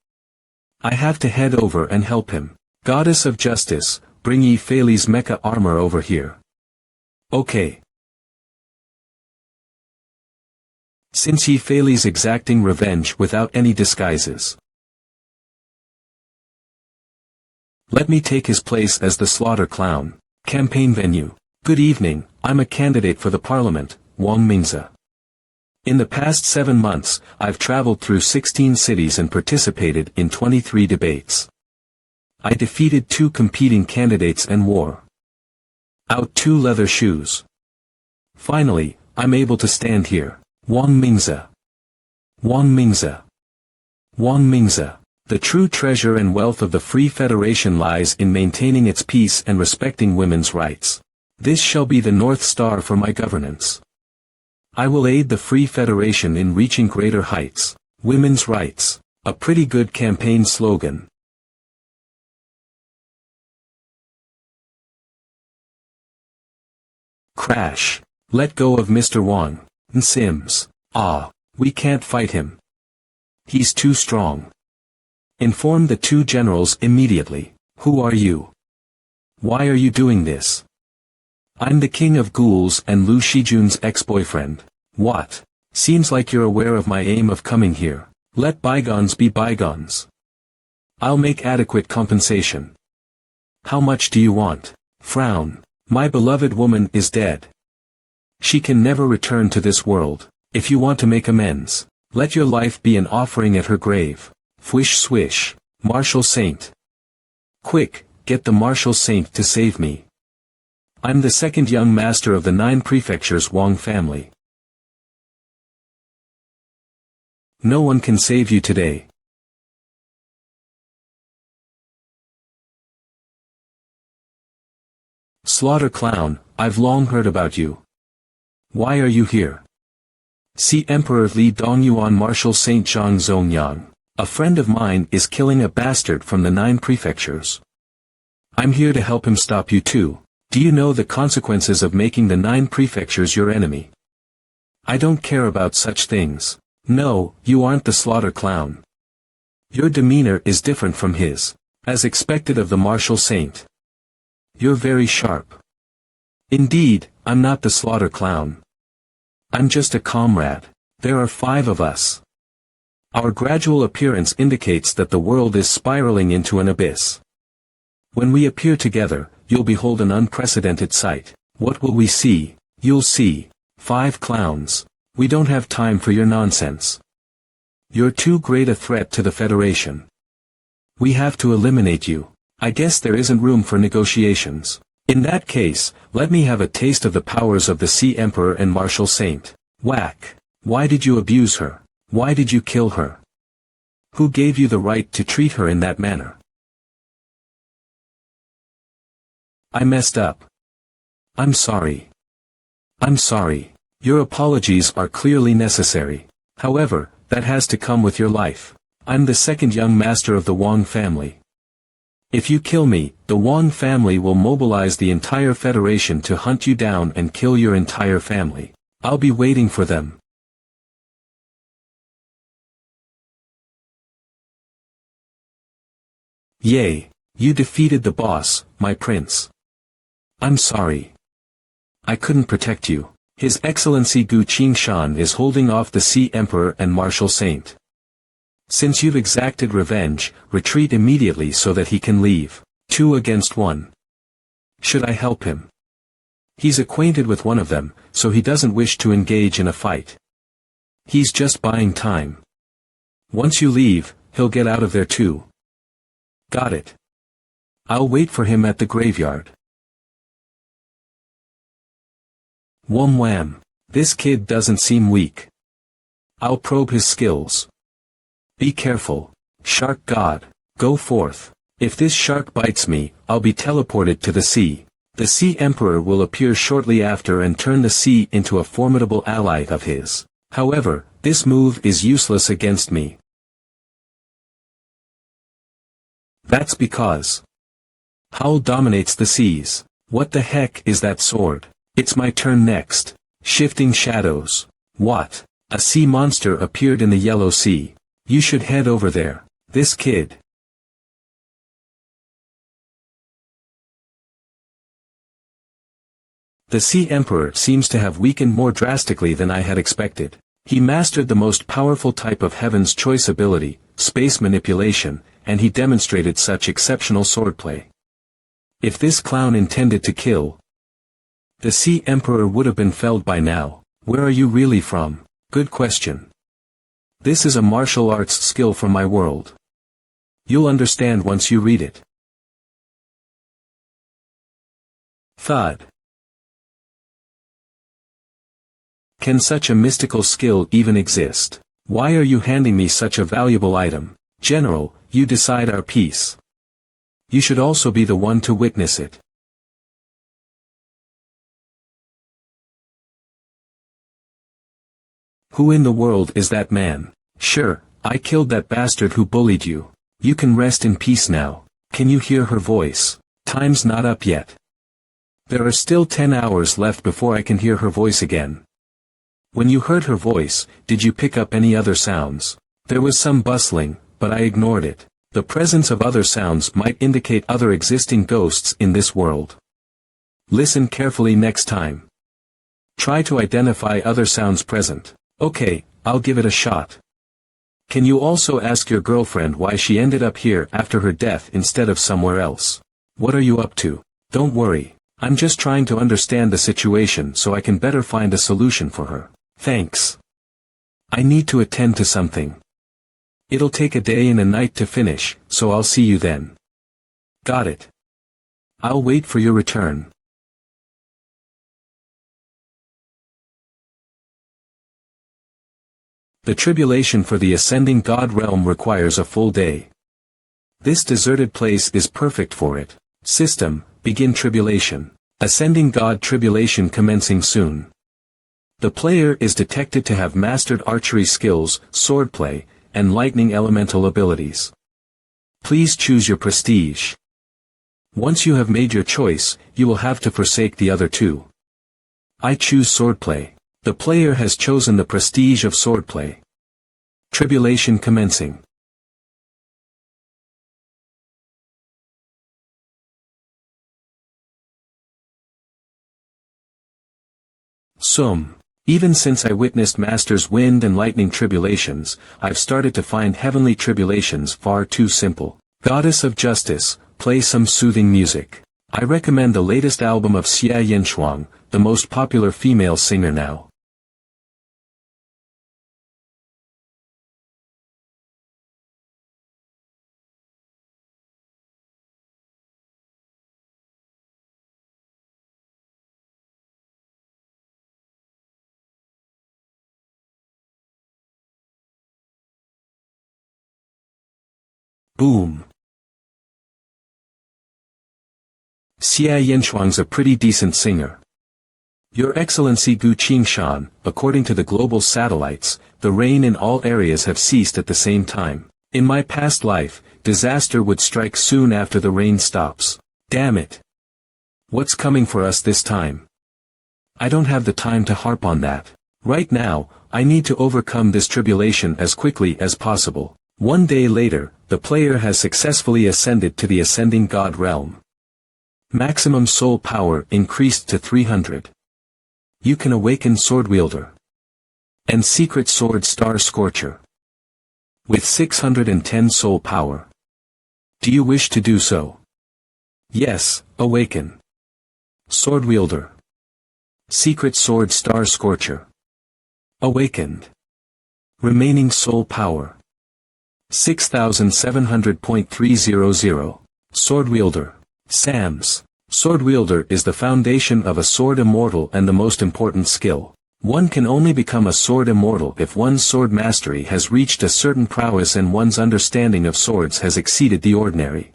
S1: I have to head over and help him. Goddess of Justice, bring Yi Fei Li's mecha armor over here. Okay. Since Yi Fei Li's exacting revenge without any disguises, let me take his place as the slaughter clown. Campaign venue. Good evening, I'm a candidate for the parliament, Wang Mingze. In the past 7 months, I've traveled through 16 cities and participated in 23 debates. I defeated 2 competing candidates and wore out 2 leather shoes. Finally, I'm able to stand here. Wang Mingze. Wang Mingze. Wang Mingze. The true treasure and wealth of the Free Federation lies in maintaining its peace and respecting women's rights. This shall be the North Star for my governance. I will aid the Free Federation in reaching greater heights. Women's rights. A pretty good campaign slogan. Crash. Let go of Mr. Wang. Sims. Ah, we can't fight him. He's too strong. Inform the 2 generals immediately. Who are you? Why are you doing this? I'm the king of ghouls and Lu Shijun's ex-boyfriend. What? Seems like you're aware of my aim of coming here. Let bygones be bygones. I'll make adequate compensation. How much do you want? Frown. My beloved woman is dead. She can never return to this world. If you want to make amends, let your life be an offering at her grave. Fwish swish. Martial Saint. Quick, get the Martial Saint to save me. I'm the second young master of the 9 prefectures Wang family. No one can save you today. Slaughter Clown, I've long heard about you. Why are you here? See Emperor Li Dongyuan Martial Saint Zhang Zongyang. A friend of mine is killing a bastard from the 9 prefectures. I'm here to help him stop you too. Do you know the consequences of making the 9 prefectures your enemy? I don't care about such things. No, you aren't the Slaughter Clown. Your demeanor is different from his, as expected of the Martial Saint. You're very sharp. Indeed, I'm not the Slaughter Clown. I'm just a comrade. There are 5 of us. Our gradual appearance indicates that the world is spiraling into an abyss. When we appear together, you'll behold an unprecedented sight. What will we see? You'll see 5 clowns. We don't have time for your nonsense. You're too great a threat to the Federation. We have to eliminate you. I guess there isn't room for negotiations. In that case, let me have a taste of the powers of the Sea Emperor and Martial Saint. Whack. Why did you abuse her? Why did you kill her? Who gave you the right to treat her in that manner? I messed up. I'm sorry. I'm sorry. Your apologies are clearly necessary. However, that has to come with your life. I'm the second young master of the Wang family. If you kill me, the Wang family will mobilize the entire Federation to hunt you down and kill your entire family. I'll be waiting for them. Yay! You defeated the boss, my prince. I'm sorry. I couldn't protect you. His Excellency Gu Qingshan is holding off the Sea Emperor and Martial Saint. Since you've exacted revenge, retreat immediately so that he can leave. 2 against 1. Should I help him? He's acquainted with one of them, so he doesn't wish to engage in a fight. He's just buying time. Once you leave, he'll get out of there too. Got it. I'll wait for him at the graveyard. Wham wham. This kid doesn't seem weak. I'll probe his skills. Be careful. Shark God, go forth. If this shark bites me, I'll be teleported to the sea. The Sea Emperor will appear shortly after and turn the sea into a formidable ally of his. However, this move is useless against me. That's because Howl dominates the seas. What the heck is that sword? It's my turn next. Shifting shadows. What? A sea monster appeared in the Yellow Sea. You should head over there. This kid. The Sea Emperor seems to have weakened more drastically than I had expected. He mastered the most powerful type of Heaven's Choice ability, space manipulation, and he demonstrated such exceptional swordplay. If this clown intended to kill, the Sea Emperor would have been felled by now. Where are you really from? Good question. This is a martial arts skill from my world. You'll understand once you read it. Thud. Can such a mystical skill even exist? Why are you handing me such a valuable item? General, you decide our peace. You should also be the one to witness it. Who in the world is that man? Sure, I killed that bastard who bullied you. You can rest in peace now. Can you hear her voice? Time's not up yet. There are still 10 hours left before I can hear her voice again. When you heard her voice, did you pick up any other sounds? There was some bustling, but I ignored it. The presence of other sounds might indicate other existing ghosts in this world. Listen carefully next time. Try to identify other sounds present. Okay, I'll give it a shot. Can you also ask your girlfriend why she ended up here after her death instead of somewhere else? What are you up to? Don't worry, I'm just trying to understand the situation so I can better find a solution for her. Thanks. I need to attend to something. It'll take a day and a night to finish, so I'll see you then. Got it. I'll wait for your return. The tribulation for the ascending God realm requires a full day. This deserted place is perfect for it. System, begin tribulation. Ascending God tribulation commencing soon. The player is detected to have mastered archery skills, swordplay, and lightning elemental abilities. Please choose your prestige. Once you have made your choice, you will have to forsake the other two. I choose swordplay. The player has chosen the prestige of swordplay. Tribulation commencing. Even since I witnessed Master's wind and lightning tribulations, I've started to find heavenly tribulations far too simple. Goddess of Justice, play some soothing music. I recommend the latest album of Xia Yenshuang, the most popular female singer now. Boom. Xia Yenshuang's a pretty decent singer. Your Excellency Gu Qingshan, according to the global satellites, the rain in all areas have ceased at the same time. In my past life, disaster would strike soon after the rain stops. Damn it. What's coming for us this time? I don't have the time to harp on that. Right now, I need to overcome this tribulation as quickly as possible. One day later, the player has successfully ascended to the ascending God realm. Maximum soul power increased to 300. You can awaken Swordwielder and Secret Sword Star Scorcher with 610 soul power. Do you wish to do so? Yes, awaken. Swordwielder. Secret Sword Star Scorcher. Awakened. Remaining soul power. 6700.300. Swordwielder. Sams. Swordwielder is the foundation of a sword immortal and the most important skill. One can only become a sword immortal if one's sword mastery has reached a certain prowess and one's understanding of swords has exceeded the ordinary.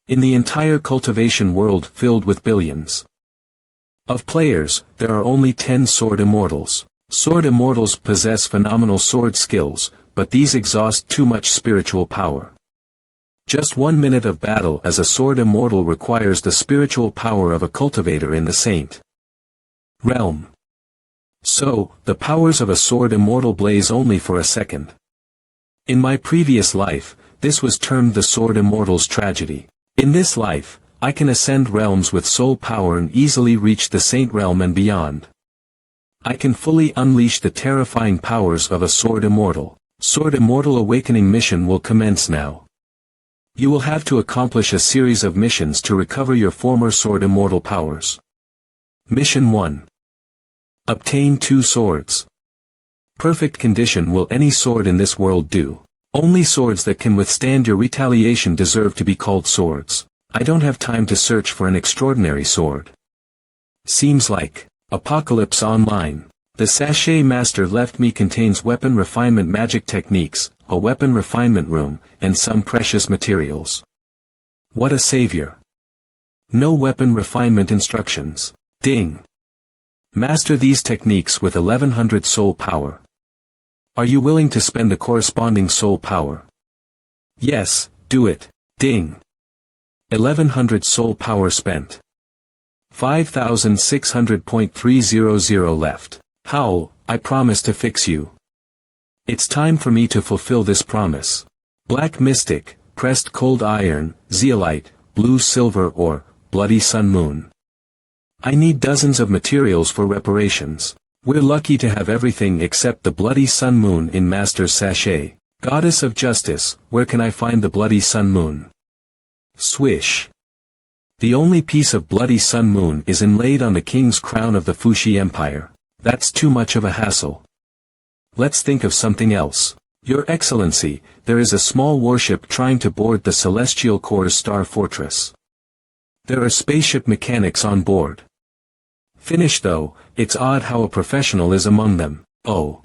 S1: In the entire cultivation world filled with billions of players, there are only 10 sword immortals. Sword immortals possess phenomenal sword skills, but these exhaust too much spiritual power. Just 1 minute of battle as a sword immortal requires the spiritual power of a cultivator in the saint realm. So, the powers of a sword immortal blaze only for a second. In my previous life, this was termed the sword immortal's tragedy. In this life, I can ascend realms with soul power and easily reach the saint realm and beyond. I can fully unleash the terrifying powers of a sword immortal. Sword immortal awakening mission will commence now. You will have to accomplish a series of missions to recover your former sword immortal powers. Mission 1. Obtain 2 swords. Perfect condition will any sword in this world do. Only swords that can withstand your retaliation deserve to be called swords. I don't have time to search for an extraordinary sword. Seems like Apocalypse Online. The sachet Master left me contains weapon refinement magic techniques, a weapon refinement room, and some precious materials. What a savior. No weapon refinement instructions. Ding. Master these techniques with 1100 soul power. Are you willing to spend the corresponding soul power? Yes, do it. Ding. 1100 soul power spent. 5600.300 left. Howl, I promise to fix you. It's time for me to fulfill this promise. Black Mystic, Pressed Cold Iron, Zeolite, Blue Silver or Bloody Sun Moon. I need dozens of materials for reparations. We're lucky to have everything except the Bloody Sun Moon in Master's sachet. Goddess of Justice, where can I find the bloody sun moon? Swish. The only piece of bloody sun moon is inlaid on the king's crown of the Fuxi Empire. That's too much of a hassle. Let's think of something else. Your Excellency, there is a small warship trying to board the Celestial Core's star fortress. There are spaceship mechanics on board. Finish though, it's odd how a professional is among them. Oh.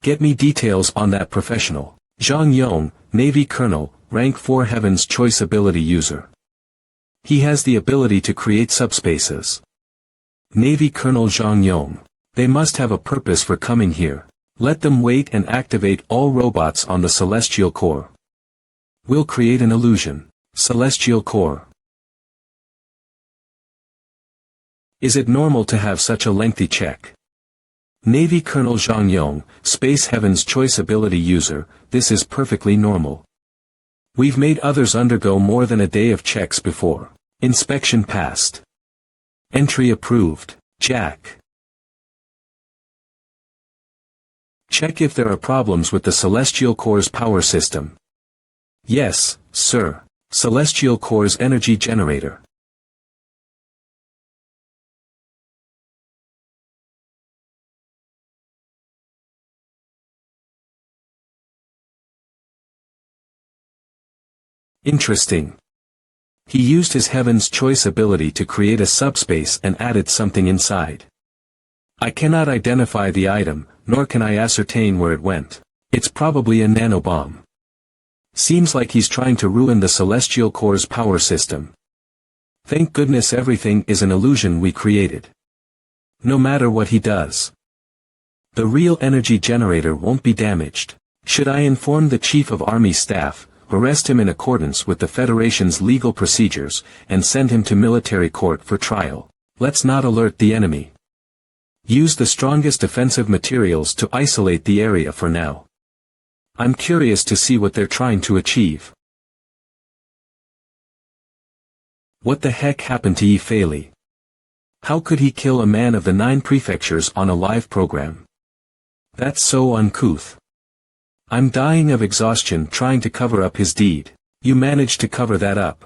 S1: Get me details on that professional. Zhang Yong, Navy Colonel, rank 4 Heaven's Choice ability user. He has the ability to create subspaces. Navy Colonel Zhang Yong. They must have a purpose for coming here. Let them wait and activate all robots on the Celestial Core. We'll create an illusion. Celestial Core. Is it normal to have such a lengthy check? Navy Colonel Zhang Yong, Space Heaven's Choice ability user, this is perfectly normal. We've made others undergo more than a day of checks before. Inspection passed. Entry approved. Jack. Check if there are problems with the Celestial Core's power system. Yes, sir. Celestial Core's energy generator. Interesting. He used his Heaven's Choice ability to create a subspace and added something inside. I cannot identify the item, nor can I ascertain where it went. It's probably a nanobomb. Seems like he's trying to ruin the Celestial Core's power system. Thank goodness everything is an illusion we created. No matter what he does, the real energy generator won't be damaged. Should I inform the Chief of Army Staff, arrest him in accordance with the Federation's legal procedures, and send him to military court for trial? Let's not alert the enemy. Use the strongest defensive materials to isolate the area for now. I'm curious to see what they're trying to achieve. What the heck happened to Yi Feili? How could he kill a man of the 9 prefectures on a live program? That's so uncouth. I'm dying of exhaustion trying to cover up his deed. You managed to cover that up.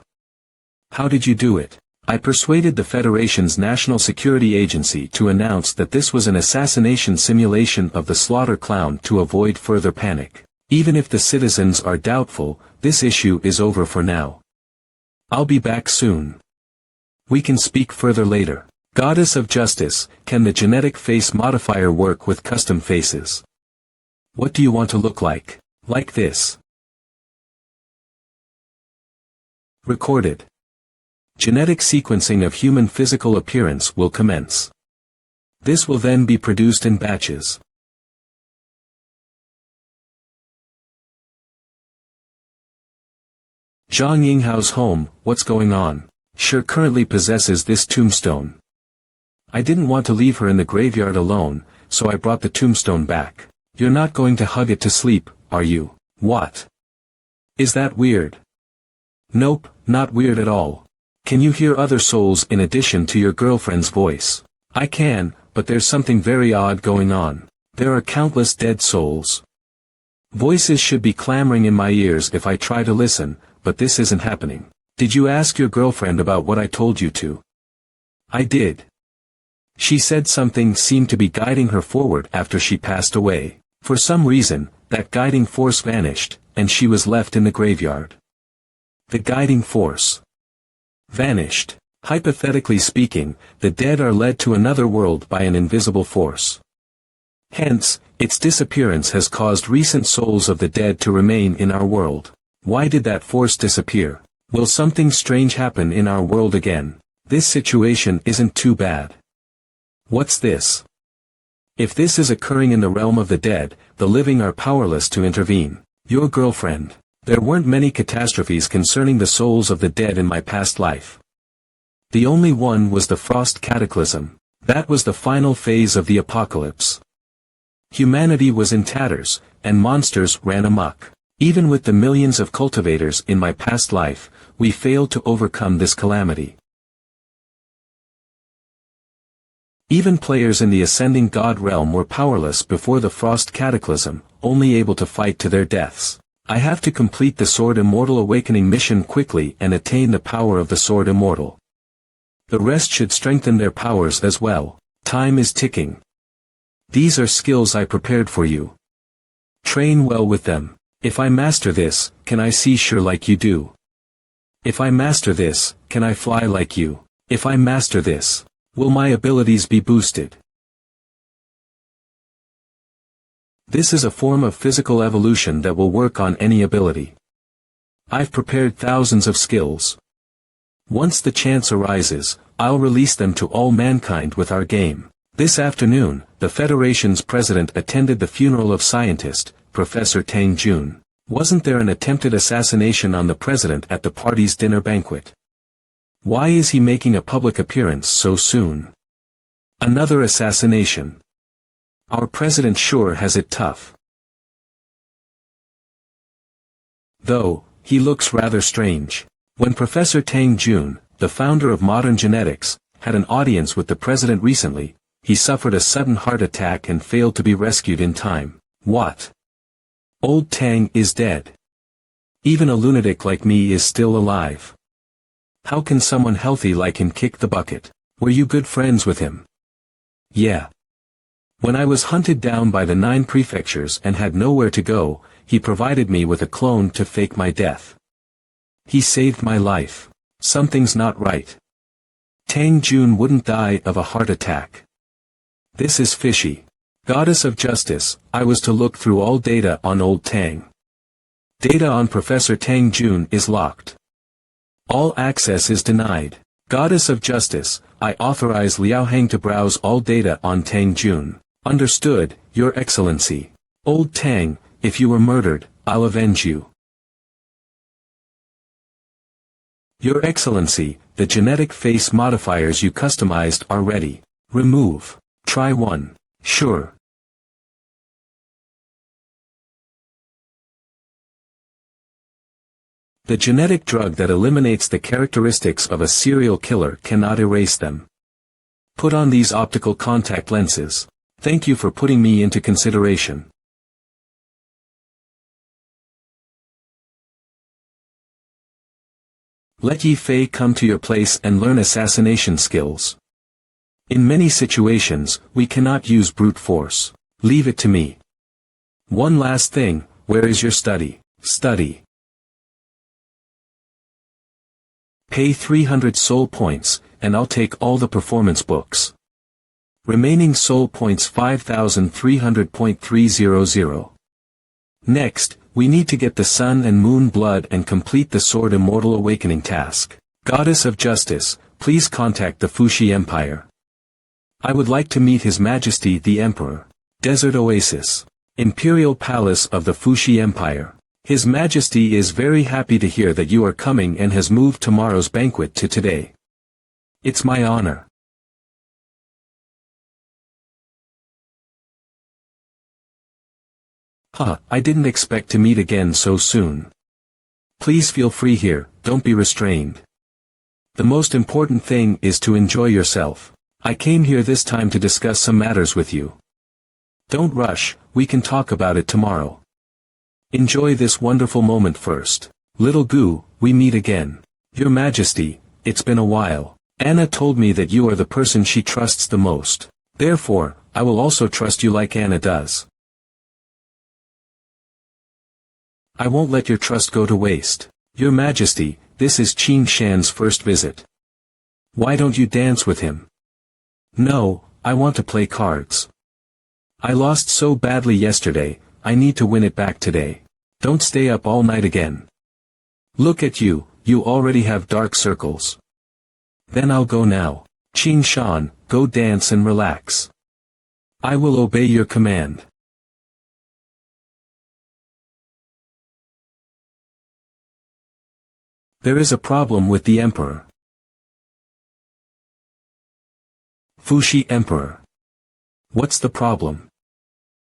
S1: How did you do it? I persuaded the Federation's National Security Agency to announce that this was an assassination simulation of the Slaughter Clown to avoid further panic. Even if the citizens are doubtful, this issue is over for now. I'll be back soon. We can speak further later. Goddess of Justice, can the genetic face modifier work with custom faces? What do you want to look like? Like this. Recorded. Genetic sequencing of human physical appearance will commence. This will then be produced in batches. Zhang Yinghao's home, what's going on? Sure currently possesses this tombstone. I didn't want to leave her in the graveyard alone, so I brought the tombstone back. You're not going to hug it to sleep, are you? What? Is that weird? Nope, not weird at all. Can you hear other souls in addition to your girlfriend's voice? I can, but there's something very odd going on. There are countless dead souls. Voices should be clamoring in my ears if I try to listen, but this isn't happening. Did you ask your girlfriend about what I told you to? I did. She said something seemed to be guiding her forward after she passed away. For some reason, that guiding force vanished, and she was left in the graveyard. The guiding force vanished. Hypothetically speaking, the dead are led to another world by an invisible force. Hence, its disappearance has caused recent souls of the dead to remain in our world. Why did that force disappear? Will something strange happen in our world again? This situation isn't too bad. What's this? If this is occurring in the realm of the dead, the living are powerless to intervene. Your girlfriend. There weren't many catastrophes concerning the souls of the dead in my past life. The only one was the Frost Cataclysm. That was the final phase of the apocalypse. Humanity was in tatters, and monsters ran amok. Even with the millions of cultivators in my past life, we failed to overcome this calamity. Even players in the Ascending God realm were powerless before the Frost Cataclysm, only able to fight to their deaths. I have to complete the Sword Immortal Awakening mission quickly and attain the power of the Sword Immortal. The rest should strengthen their powers as well. Time is ticking. These are skills I prepared for you. Train well with them. If I master this, can I see sure like you do? If I master this, can I fly like you? If I master this, will my abilities be boosted? This is a form of physical evolution that will work on any ability. I've prepared thousands of skills. Once the chance arises, I'll release them to all mankind with our game. This afternoon, the Federation's president attended the funeral of scientist, Professor Tang Jun. Wasn't there an attempted assassination on the president at the party's dinner banquet? Why is he making a public appearance so soon? Another assassination. Our president sure has it tough. Though, he looks rather strange. When Professor Tang Jun, the founder of modern genetics, had an audience with the president recently, he suffered a sudden heart attack and failed to be rescued in time. What? Old Tang is dead. Even a lunatic like me is still alive. How can someone healthy like him kick the bucket? Were you good friends with him? Yeah. When I was hunted down by the 9 prefectures and had nowhere to go, he provided me with a clone to fake my death. He saved my life. Something's not right. Tang Jun wouldn't die of a heart attack. This is fishy. Goddess of Justice, I was to look through all data on old Tang. Data on Professor Tang Jun is locked. All access is denied. Goddess of Justice, I authorize Liao Heng to browse all data on Tang Jun. Understood, Your Excellency. Old Tang, if you were murdered, I'll avenge you. Your Excellency, the genetic face modifiers you customized are ready. Remove. Try one. Sure. The genetic drug that eliminates the characteristics of a serial killer cannot erase them. Put on these optical contact lenses. Thank you for putting me into consideration. Let Yi Fei come to your place and learn assassination skills. In many situations, we cannot use brute force. Leave it to me. One last thing, where is your study? Study. Pay 300 soul points, and I'll take all the performance books. Remaining soul points 5,300.300. Next, we need to get the Sun and Moon blood and complete the Sword Immortal Awakening task. Goddess of Justice, please contact the Fuxi Empire. I would like to meet His Majesty the Emperor. Desert Oasis. Imperial Palace of the Fuxi Empire. His Majesty is very happy to hear that you are coming and has moved tomorrow's banquet to today. It's my honor. I didn't expect to meet again so soon. Please feel free here, don't be restrained. The most important thing is to enjoy yourself. I came here this time to discuss some matters with you. Don't rush, we can talk about it tomorrow. Enjoy this wonderful moment first. Little Gu, we meet again. Your Majesty, it's been a while. Anna told me that you are the person she trusts the most. Therefore, I will also trust you like Anna does. I won't let your trust go to waste. Your Majesty, this is Qin Shan's first visit. Why don't you dance with him? No, I want to play cards. I lost so badly yesterday, I need to win it back today. Don't stay up all night again. Look at you, you already have dark circles. Then I'll go now. Qin Shan, go dance and relax. I will obey your command. There is a problem with the Emperor. Fuxi Emperor. What's the problem?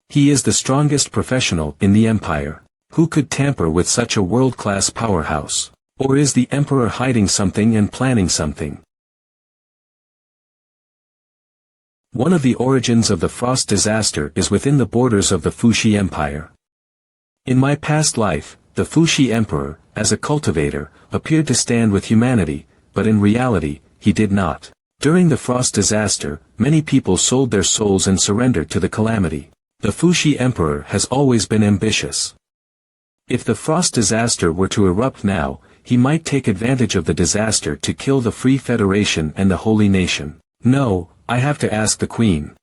S1: He is the strongest professional in the Empire. Who could tamper with such a world-class powerhouse? Or is the Emperor hiding something and planning something? One of the origins of the frost disaster is within the borders of the Fuxi Empire. In my past life, the Fuxi Emperor, as a cultivator, appeared to stand with humanity, but in reality, he did not. During the frost disaster, many people sold their souls and surrendered to the calamity. The Fuxi Emperor has always been ambitious. If the frost disaster were to erupt now, he might take advantage of the disaster to kill the Free Federation and the Holy Nation. No, I have to ask the Queen.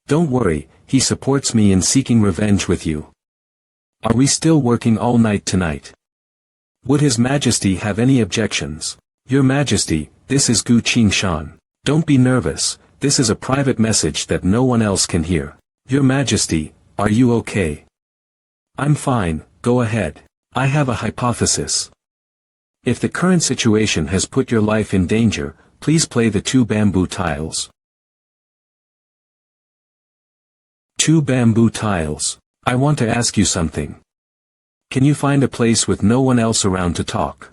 S1: Don't worry, he supports me in seeking revenge with you. Are we still working all night tonight? Would His Majesty have any objections? Your Majesty, this is Gu Qingshan. Don't be nervous, this is a private message that no one else can hear. Your Majesty, are you okay? I'm fine, go ahead. I have a hypothesis. If the current situation has put your life in danger, please play the 2 bamboo tiles. 2 bamboo tiles. I want to ask you something. Can you find a place with no one else around to talk?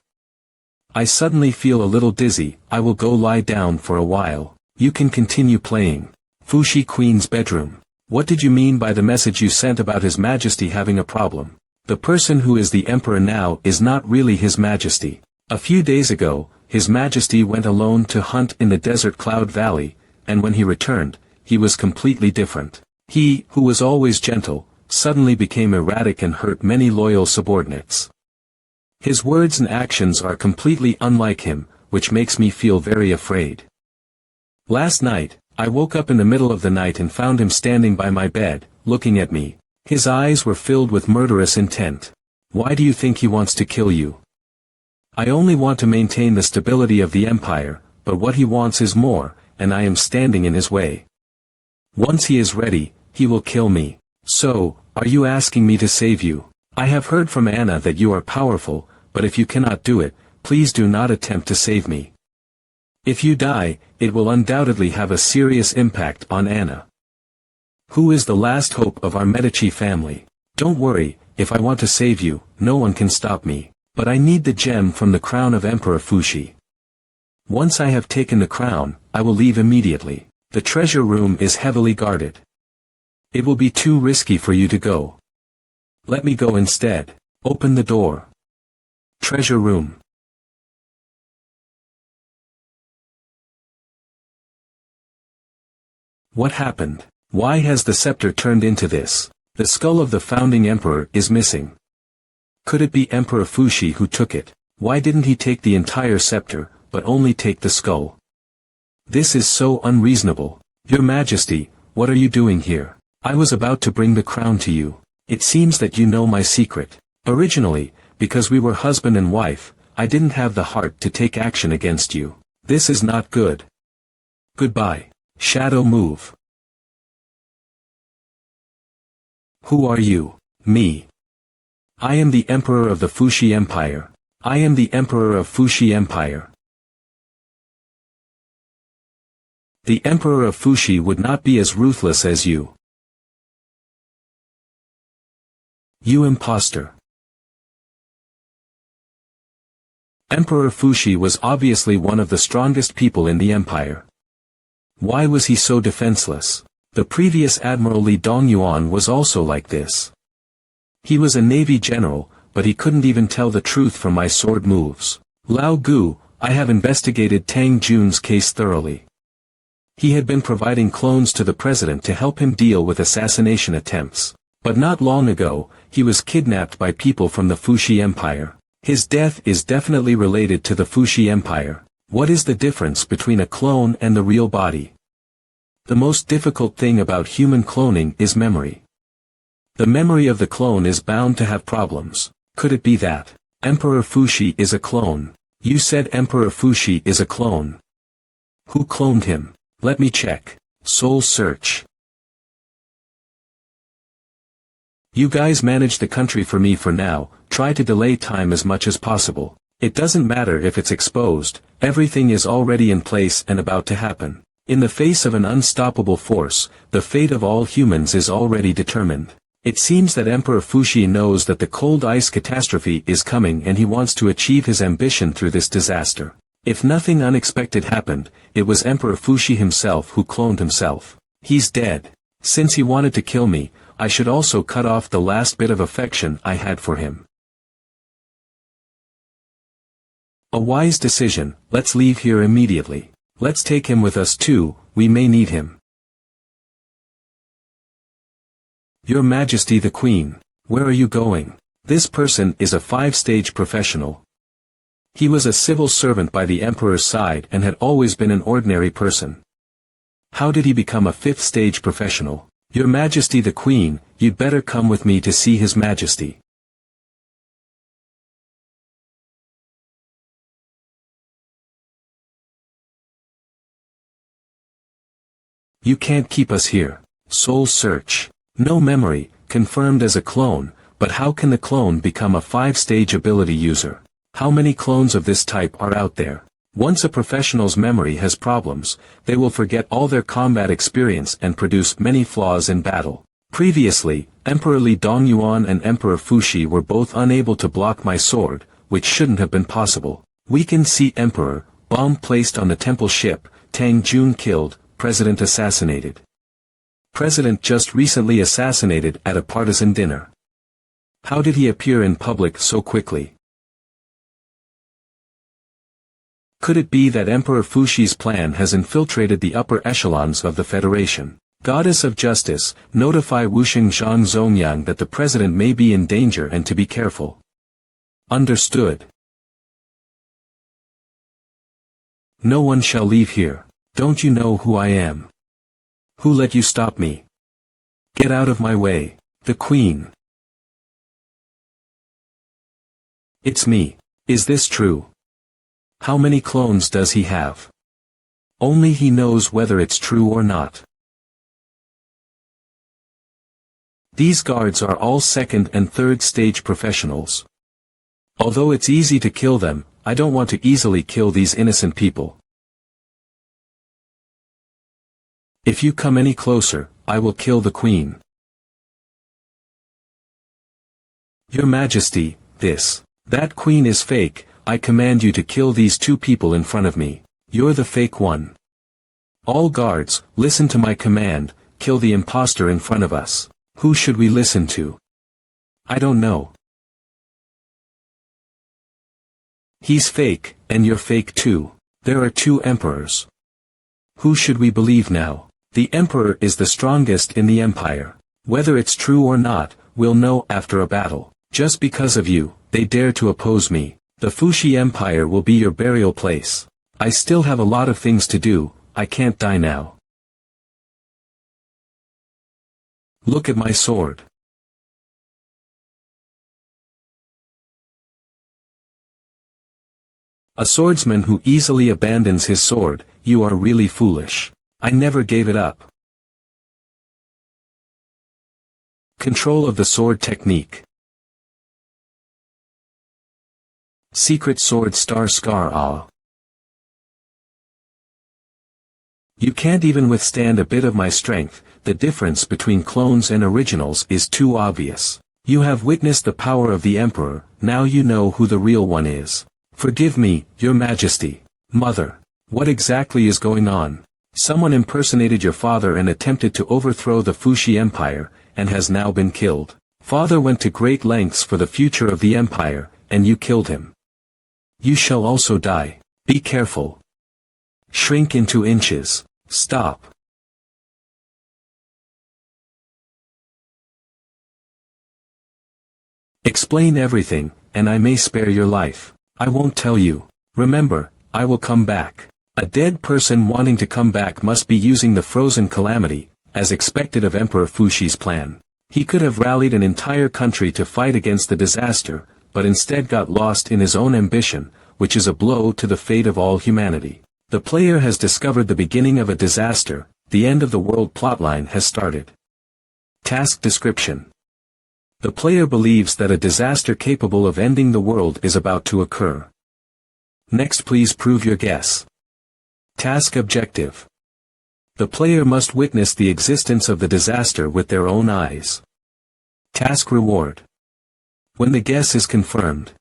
S1: I suddenly feel a little dizzy, I will go lie down for a while. You can continue playing. Fuxi Queen's bedroom. What did you mean by the message you sent about His Majesty having a problem? The person who is the Emperor now is not really His Majesty. A few days ago, His Majesty went alone to hunt in the desert Cloud Valley, and when he returned, he was completely different. He, who was always gentle, suddenly became erratic and hurt many loyal subordinates. His words and actions are completely unlike him, which makes me feel very afraid. Last night, I woke up in the middle of the night and found him standing by my bed, looking at me. His eyes were filled with murderous intent. Why do you think he wants to kill you? I only want to maintain the stability of the empire, but what he wants is more, and I am standing in his way. Once he is ready, he will kill me. So, are you asking me to save you? I have heard from Anna that you are powerful, but if you cannot do it, please do not attempt to save me. If you die, it will undoubtedly have a serious impact on Anna, who is the last hope of our Medici family. Don't worry, if I want to save you, no one can stop me, but I need the gem from the crown of Emperor Fuxi. Once I have taken the crown, I will leave immediately. The treasure room is heavily guarded. It will be too risky for you to go. Let me go instead. Open the door. Treasure room. What happened? Why has the scepter turned into this? The skull of the founding emperor is missing. Could it be Emperor Fuxi who took it? Why didn't he take the entire scepter, but only take the skull? This is so unreasonable. Your Majesty, what are you doing here? I was about to bring the crown to you. It seems that you know my secret. Originally, because we were husband and wife, I didn't have the heart to take action against you. This is not good. Goodbye. Shadow move. Who are you? Me. I am the Emperor of the Fuxi Empire. I am the Emperor of Fuxi Empire. The Emperor of Fuxi would not be as ruthless as you. You imposter. Emperor Fuxi was obviously one of the strongest people in the empire. Why was he so defenseless? The previous Admiral Li Dongyuan was also like this. He was a navy general, but he couldn't even tell the truth from my sword moves. Lao Gu, I have investigated Tang Jun's case thoroughly. He had been providing clones to the president to help him deal with assassination attempts. But not long ago, he was kidnapped by people from the Fuxi Empire. His death is definitely related to the Fuxi Empire. What is the difference between a clone and the real body? The most difficult thing about human cloning is memory. The memory of the clone is bound to have problems. Could it be that Emperor Fuxi is a clone? You said Emperor Fuxi is a clone. Who cloned him? Let me check. Soul search. You guys manage the country for me for now, try to delay time as much as possible. It doesn't matter if it's exposed, everything is already in place and about to happen. In the face of an unstoppable force, the fate of all humans is already determined. It seems that Emperor Fuxi knows that the cold ice catastrophe is coming and he wants to achieve his ambition through this disaster. If nothing unexpected happened, it was Emperor Fushi himself who cloned himself. He's dead. Since he wanted to kill me, I should also cut off the last bit of affection I had for him. A wise decision. Let's leave here immediately. Let's take him with us too, we may need him. Your Majesty the Queen. Where are you going? This person is a 5-stage professional. He was a civil servant by the Emperor's side and had always been an ordinary person. How did he become a 5th-stage professional? Your Majesty the Queen, you'd better come with me to see His Majesty. You can't keep us here. Soul search. No memory, confirmed as a clone, but how can the clone become a 5-stage ability user? How many clones of this type are out there? Once a professional's memory has problems, they will forget all their combat experience and produce many flaws in battle. Previously, Emperor Li Dongyuan and Emperor Fushi were both unable to block my sword, which shouldn't have been possible. Weakened Sea Emperor, bomb placed on the temple ship, Tang Jun killed, President assassinated. President just recently assassinated at a partisan dinner. How did he appear in public so quickly? Could it be that Emperor Fushi's plan has infiltrated the upper echelons of the Federation? Goddess of Justice, notify Wuxing Zhang Zongyang that the President may be in danger and to be careful. Understood. No one shall leave here. Don't you know who I am? Who let you stop me? Get out of my way. The Queen. It's me. Is this true? How many clones does he have? Only he knows whether it's true or not. These guards are all 2nd and 3rd stage professionals. Although it's easy to kill them, I don't want to easily kill these innocent people. If you come any closer, I will kill the Queen. Your Majesty, that Queen is fake. I command you to kill these 2 people in front of me. You're the fake one. All guards, listen to my command, kill the imposter in front of us. Who should we listen to? I don't know. He's fake, and you're fake too. There are 2 emperors. Who should we believe now? The Emperor is the strongest in the Empire. Whether it's true or not, we'll know after a battle. Just because of you, they dare to oppose me. The Fushi Empire will be your burial place. I still have a lot of things to do, I can't die now. Look at my sword. A swordsman who easily abandons his sword, you are really foolish. I never gave it up. Control of the sword technique. Secret sword star scar ah. You can't even withstand a bit of my strength. The difference between clones and originals is too obvious. You have witnessed the power of the Emperor, now you know who the real one is. Forgive me, Your Majesty. Mother. What exactly is going on? Someone impersonated your father and attempted to overthrow the Fushi Empire, and has now been killed. Father went to great lengths for the future of the Empire, and you killed him. You shall also die. Be careful. Shrink into inches. Stop. Explain everything, and I may spare your life. I won't tell you. Remember, I will come back. A dead person wanting to come back must be using the frozen calamity, as expected of Emperor Fushi's plan. He could have rallied an entire country to fight against the disaster, but instead got lost in his own ambition, which is a blow to the fate of all humanity. The player has discovered the beginning of a disaster, the end of the world plotline has started. Task description. The player believes that a disaster capable of ending the world is about to occur. Next, please prove your guess. Task objective. The player must witness the existence of the disaster with their own eyes. Task reward. When the guess is confirmed,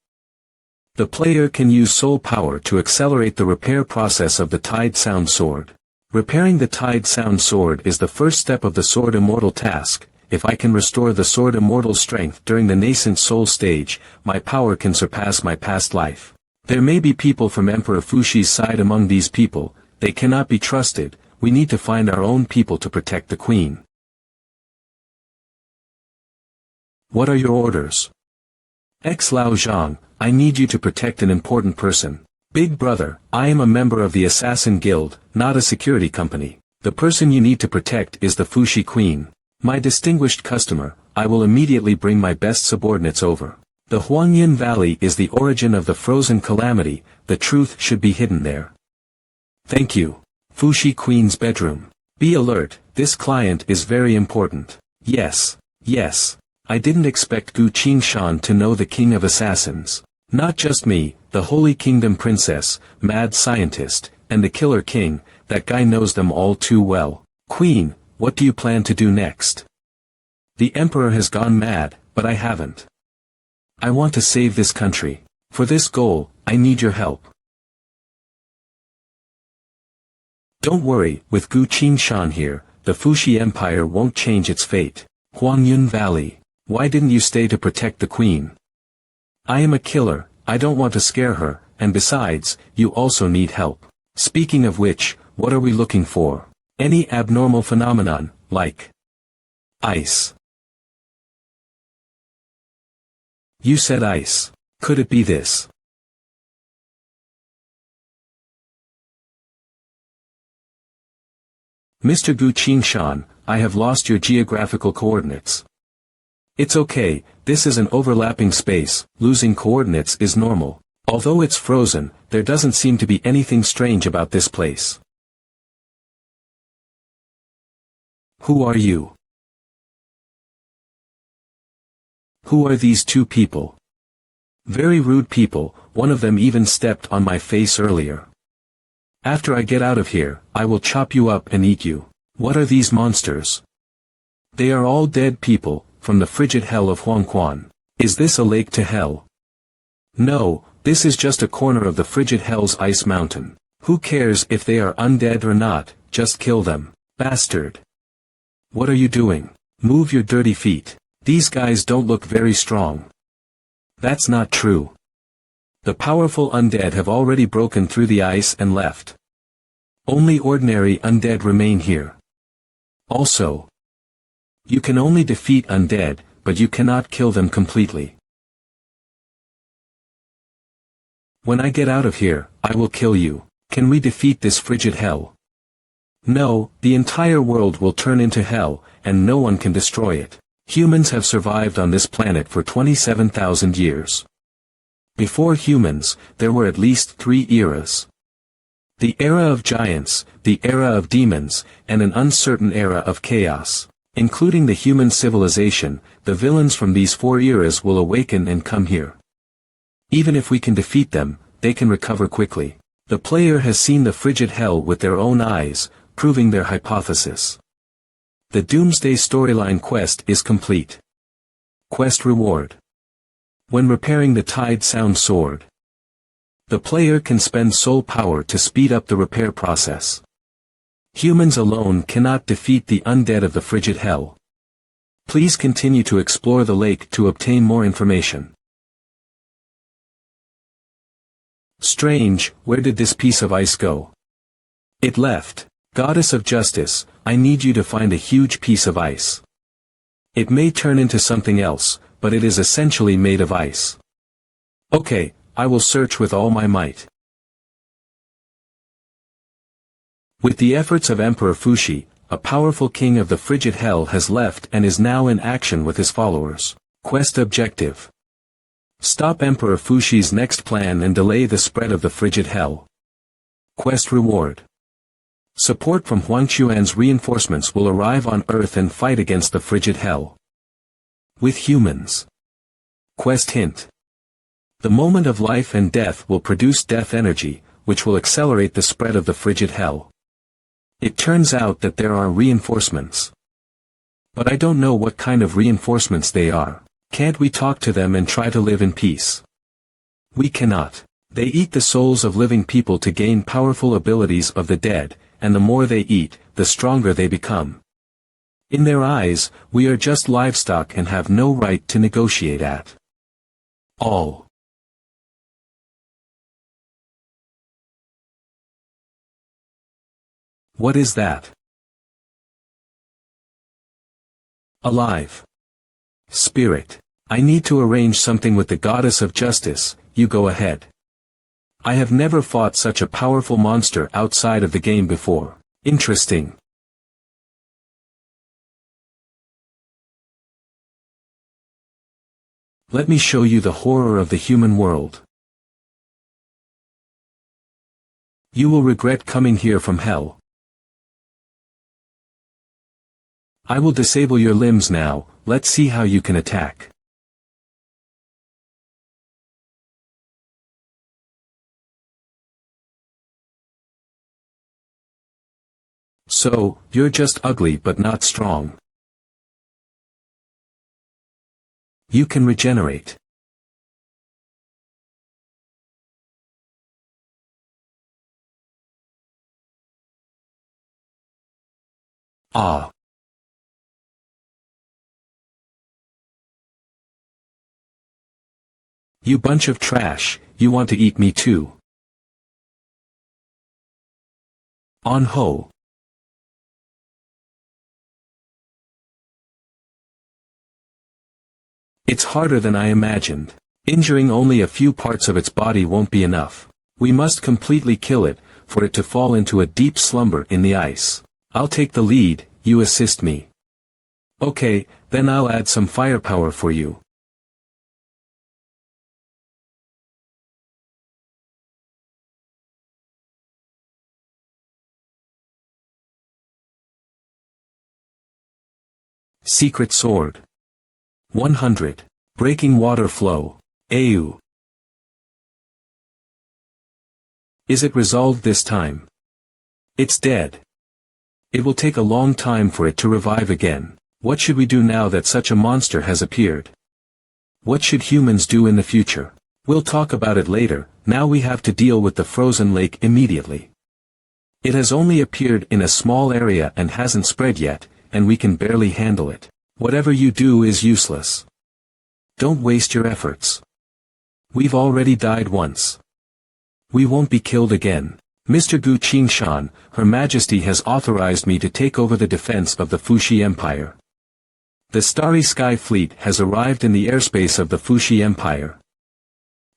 S1: The player can use soul power to accelerate the repair process of the Tide Sound Sword. Repairing the Tide Sound Sword is the first step of the Sword Immortal task. If I can restore the Sword Immortal's strength during the nascent soul stage, my power can surpass my past life. There may be people from Emperor Fushi's side among these people. They cannot be trusted. We need to find our own people to protect the Queen. What are your orders? Lao Zhang, I need you to protect an important person. Big brother, I am a member of the Assassin Guild, not a security company. The person you need to protect is the Fushi Queen. My distinguished customer, I will immediately bring my best subordinates over. The Huangyan Valley is the origin of the frozen calamity. The truth should be hidden there. Thank you. Fushi Queen's bedroom. Be alert, this client is very important. Yes. I didn't expect Gu Qingshan to know the King of Assassins. Not just me, the Holy Kingdom Princess, Mad Scientist, and the Killer King. That guy knows them all too well. Queen, what do you plan to do next? The Emperor has gone mad, but I haven't. I want to save this country. For this goal, I need your help. Don't worry, with Gu Qingshan here, the Fushi Empire won't change its fate. Huangyun Valley. Why didn't you stay to protect the Queen? I am a killer, I don't want to scare her, and besides, you also need help. Speaking of which, what are we looking for? Any abnormal phenomenon, like ice. You said ice. Could it be this? Mr. Gu Qingshan, I have lost your geographical coordinates. It's okay, this is an overlapping space, losing coordinates is normal. Although it's frozen, there doesn't seem to be anything strange about this place. Who are you? Who are these two people? Very rude people, one of them even stepped on my face earlier. After I get out of here, I will chop you up and eat you. What are these monsters? They are all dead people, from the frigid hell of Huangquan. Is this a lake to hell? No, this is just a corner of the frigid hell's ice mountain. Who cares if they are undead or not, just kill them. Bastard. What are you doing? Move your dirty feet. These guys don't look very strong. That's not true. The powerful undead have already broken through the ice and left. Only ordinary undead remain here. Also, you can only defeat undead, but you cannot kill them completely. When I get out of here, I will kill you. Can we defeat this frigid hell? No, the entire world will turn into hell, and no one can destroy it. Humans have survived on this planet for 27,000 years. Before humans, there were at least 3 eras. The era of giants, the era of demons, and an uncertain era of chaos. Including the human civilization, the villains from these 4 eras will awaken and come here. Even if we can defeat them, they can recover quickly. The player has seen the frigid hell with their own eyes, proving their hypothesis. The Doomsday Storyline quest is complete. Quest reward. When repairing the Tide Sound Sword, the player can spend soul power to speed up the repair process. Humans alone cannot defeat the undead of the frigid hell. Please continue to explore the lake to obtain more information. Strange, where did this piece of ice go? It left. Goddess of Justice, I need you to find a huge piece of ice. It may turn into something else, but it is essentially made of ice. Okay, I will search with all my might. With the efforts of Emperor Fushi, a powerful king of the frigid hell has left and is now in action with his followers. Quest objective. Stop Emperor Fushi's next plan and delay the spread of the frigid hell. Quest reward. Support from Huangquan's reinforcements will arrive on Earth and fight against the frigid hell. With humans. Quest hint. The moment of life and death will produce death energy, which will accelerate the spread of the frigid hell. It turns out that there are reinforcements. But I don't know what kind of reinforcements they are. Can't we talk to them and try to live in peace? We cannot. They eat the souls of living people to gain powerful abilities of the dead, and the more they eat, the stronger they become. In their eyes, we are just livestock and have no right to negotiate at all. What is that? Alive. Spirit. I need to arrange something with the goddess of justice, you go ahead. I have never fought such a powerful monster outside of the game before. Interesting. Let me show you the horror of the human world. You will regret coming here from hell. I will disable your limbs now, let's see how you can attack. So, you're just ugly but not strong. You can regenerate. Ah. You bunch of trash, you want to eat me too. On ho. It's harder than I imagined. Injuring only a few parts of its body won't be enough. We must completely kill it, for it to fall into a deep slumber in the ice. I'll take the lead, you assist me. Okay, then I'll add some firepower for you. Secret Sword. 100. Breaking water flow. AU. Is it resolved this time? It's dead. It will take a long time for it to revive again. What should we do now that such a monster has appeared? What should humans do in the future? We'll talk about it later, now we have to deal with the frozen lake immediately. It has only appeared in a small area and hasn't spread yet, and we can barely handle it. Whatever you do is useless. Don't waste your efforts. We've already died once. We won't be killed again. Mr. Gu Qingshan, Her Majesty has authorized me to take over the defense of the Fuxi Empire. The Starry Sky Fleet has arrived in the airspace of the Fuxi Empire.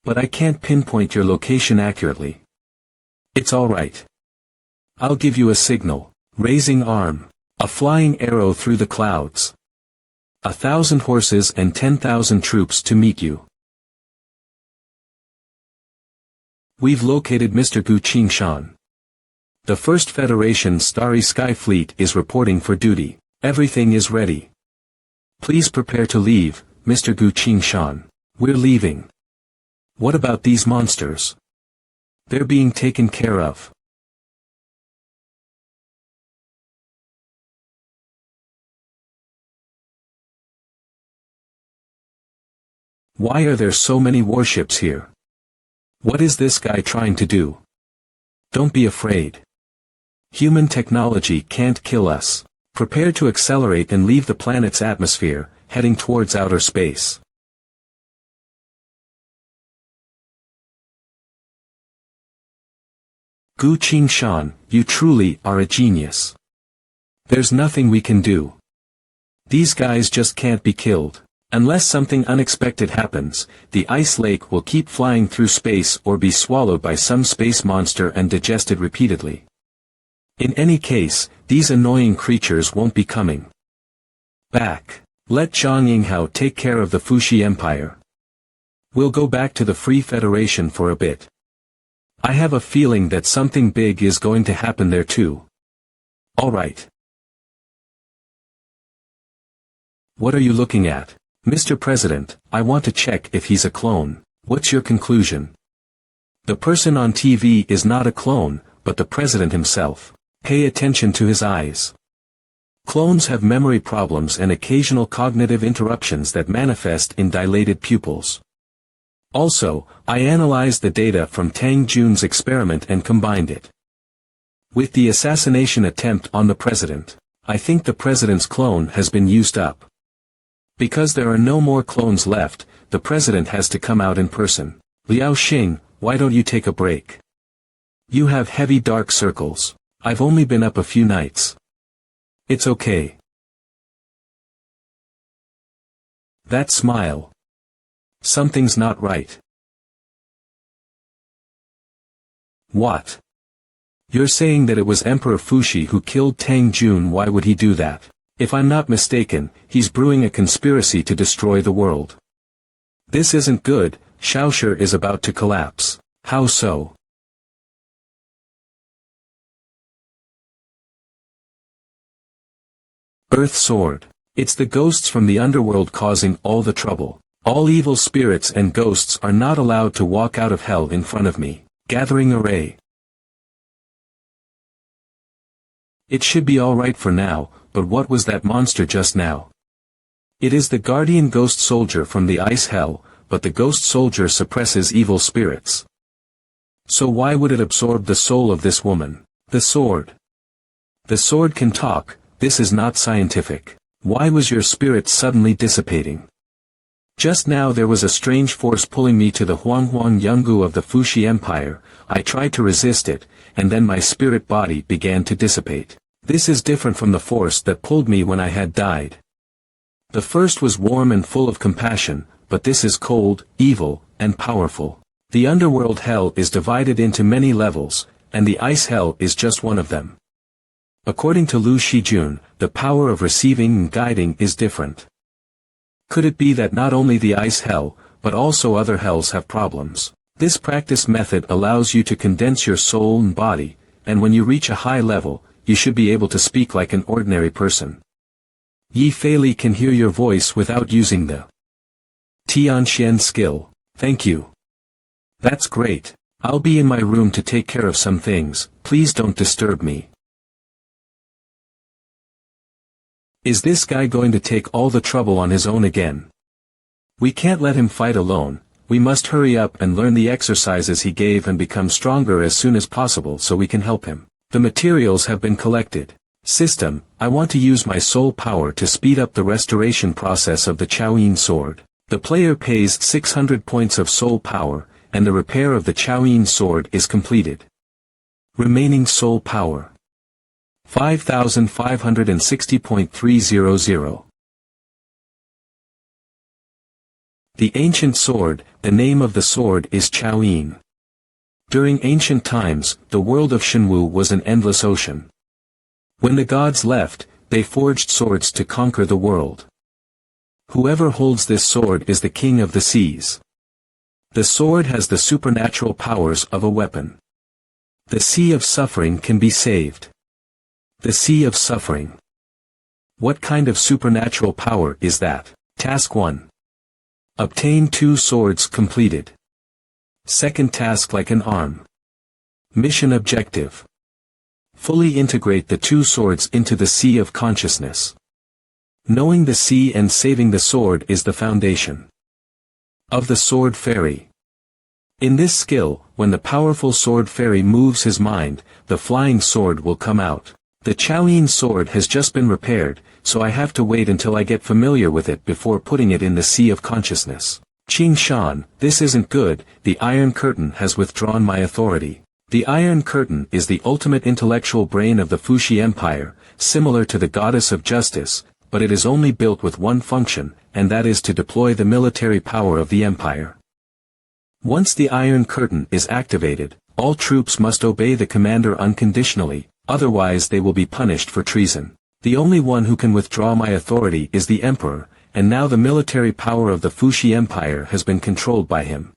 S1: But I can't pinpoint your location accurately. It's alright. I'll give you a signal. Raising arm. A flying arrow through the clouds. 1,000 horses and 10,000 troops to meet you. We've located Mr. Gu Qingshan. The First Federation Starry Sky Fleet is reporting for duty. Everything is ready. Please prepare to leave, Mr. Gu Qingshan. We're leaving. What about these monsters? They're being taken care of. Why are there so many warships here? What is this guy trying to do? Don't be afraid. Human technology can't kill us. Prepare to accelerate and leave the planet's atmosphere, heading towards outer space. Gu Qingshan, you truly are a genius. There's nothing we can do. These guys just can't be killed. Unless something unexpected happens, the ice lake will keep flying through space or be swallowed by some space monster and digested repeatedly. In any case, these annoying creatures won't be coming back. Let Zhang Yinghao take care of the Fuxi Empire. We'll go back to the Free Federation for a bit. I have a feeling that something big is going to happen there too. Alright. What are you looking at? Mr. President, I want to check if he's a clone. What's your conclusion? The person on TV is not a clone, but the president himself. Pay attention to his eyes. Clones have memory problems and occasional cognitive interruptions that manifest in dilated pupils. Also, I analyzed the data from Tang Jun's experiment and combined it with the assassination attempt on the president. I think the president's clone has been used up. Because there are no more clones left, the president has to come out in person. Liao Xing, why don't you take a break? You have heavy dark circles. I've only been up a few nights. It's okay. That smile. Something's not right. What? You're saying that it was Emperor Fuxi who killed Tang Jun? Why would he do that? If I'm not mistaken, he's brewing a conspiracy to destroy the world. This isn't good. Xiaoshi is about to collapse. How so? Earth Sword. It's the ghosts from the underworld causing all the trouble. All evil spirits and ghosts are not allowed to walk out of hell in front of me. Gathering array. It should be alright for now, but what was that monster just now? It is the guardian ghost soldier from the ice hell, but the ghost soldier suppresses evil spirits. So why would it absorb the soul of this woman? The sword. The sword can talk. This is not scientific. Why was your spirit suddenly dissipating? Just now there was a strange force pulling me to the Huanghuang Yungu of the Fuxi Empire. I tried to resist it, and then my spirit body began to dissipate. This is different from the force that pulled me when I had died. The first was warm and full of compassion, but this is cold, evil, and powerful. The underworld hell is divided into many levels, and the ice hell is just one of them. According to Lu Shijun, the power of receiving and guiding is different. Could it be that not only the ice hell, but also other hells have problems? This practice method allows you to condense your soul and body, and when you reach a high level, you should be able to speak like an ordinary person. Yi Feili can hear your voice without using the Tianxian skill. Thank you. That's great. I'll be in my room to take care of some things. Please don't disturb me. Is this guy going to take all the trouble on his own again? We can't let him fight alone. We must hurry up and learn the exercises he gave and become stronger as soon as possible so we can help him. The materials have been collected. System, I want to use my soul power to speed up the restoration process of the Chaoyin sword. The player pays 600 points of soul power, and the repair of the Chaoyin sword is completed. Remaining soul power. 5560.300. The ancient sword, the name of the sword is Chaoyin. During ancient times, the world of Shenwu was an endless ocean. When the gods left, they forged swords to conquer the world. Whoever holds this sword is the king of the seas. The sword has the supernatural powers of a weapon. The sea of suffering can be saved. The sea of suffering. What kind of supernatural power is that? Task 1. Obtain 2 swords completed. Second task like an arm. Mission objective. Fully integrate the 2 swords into the sea of consciousness. Knowing the sea and saving the sword is the foundation of the sword fairy. In this skill, when the powerful sword fairy moves his mind, the flying sword will come out. The Chaoyin sword has just been repaired, so I have to wait until I get familiar with it before putting it in the sea of consciousness. Qing Shan, this isn't good. The Iron Curtain has withdrawn my authority. The Iron Curtain is the ultimate intellectual brain of the Fuxi Empire, similar to the Goddess of Justice, but it is only built with one function, and that is to deploy the military power of the empire. Once the Iron Curtain is activated, all troops must obey the commander unconditionally, otherwise they will be punished for treason. The only one who can withdraw my authority is the emperor, and now the military power of the Fuxi Empire has been controlled by him.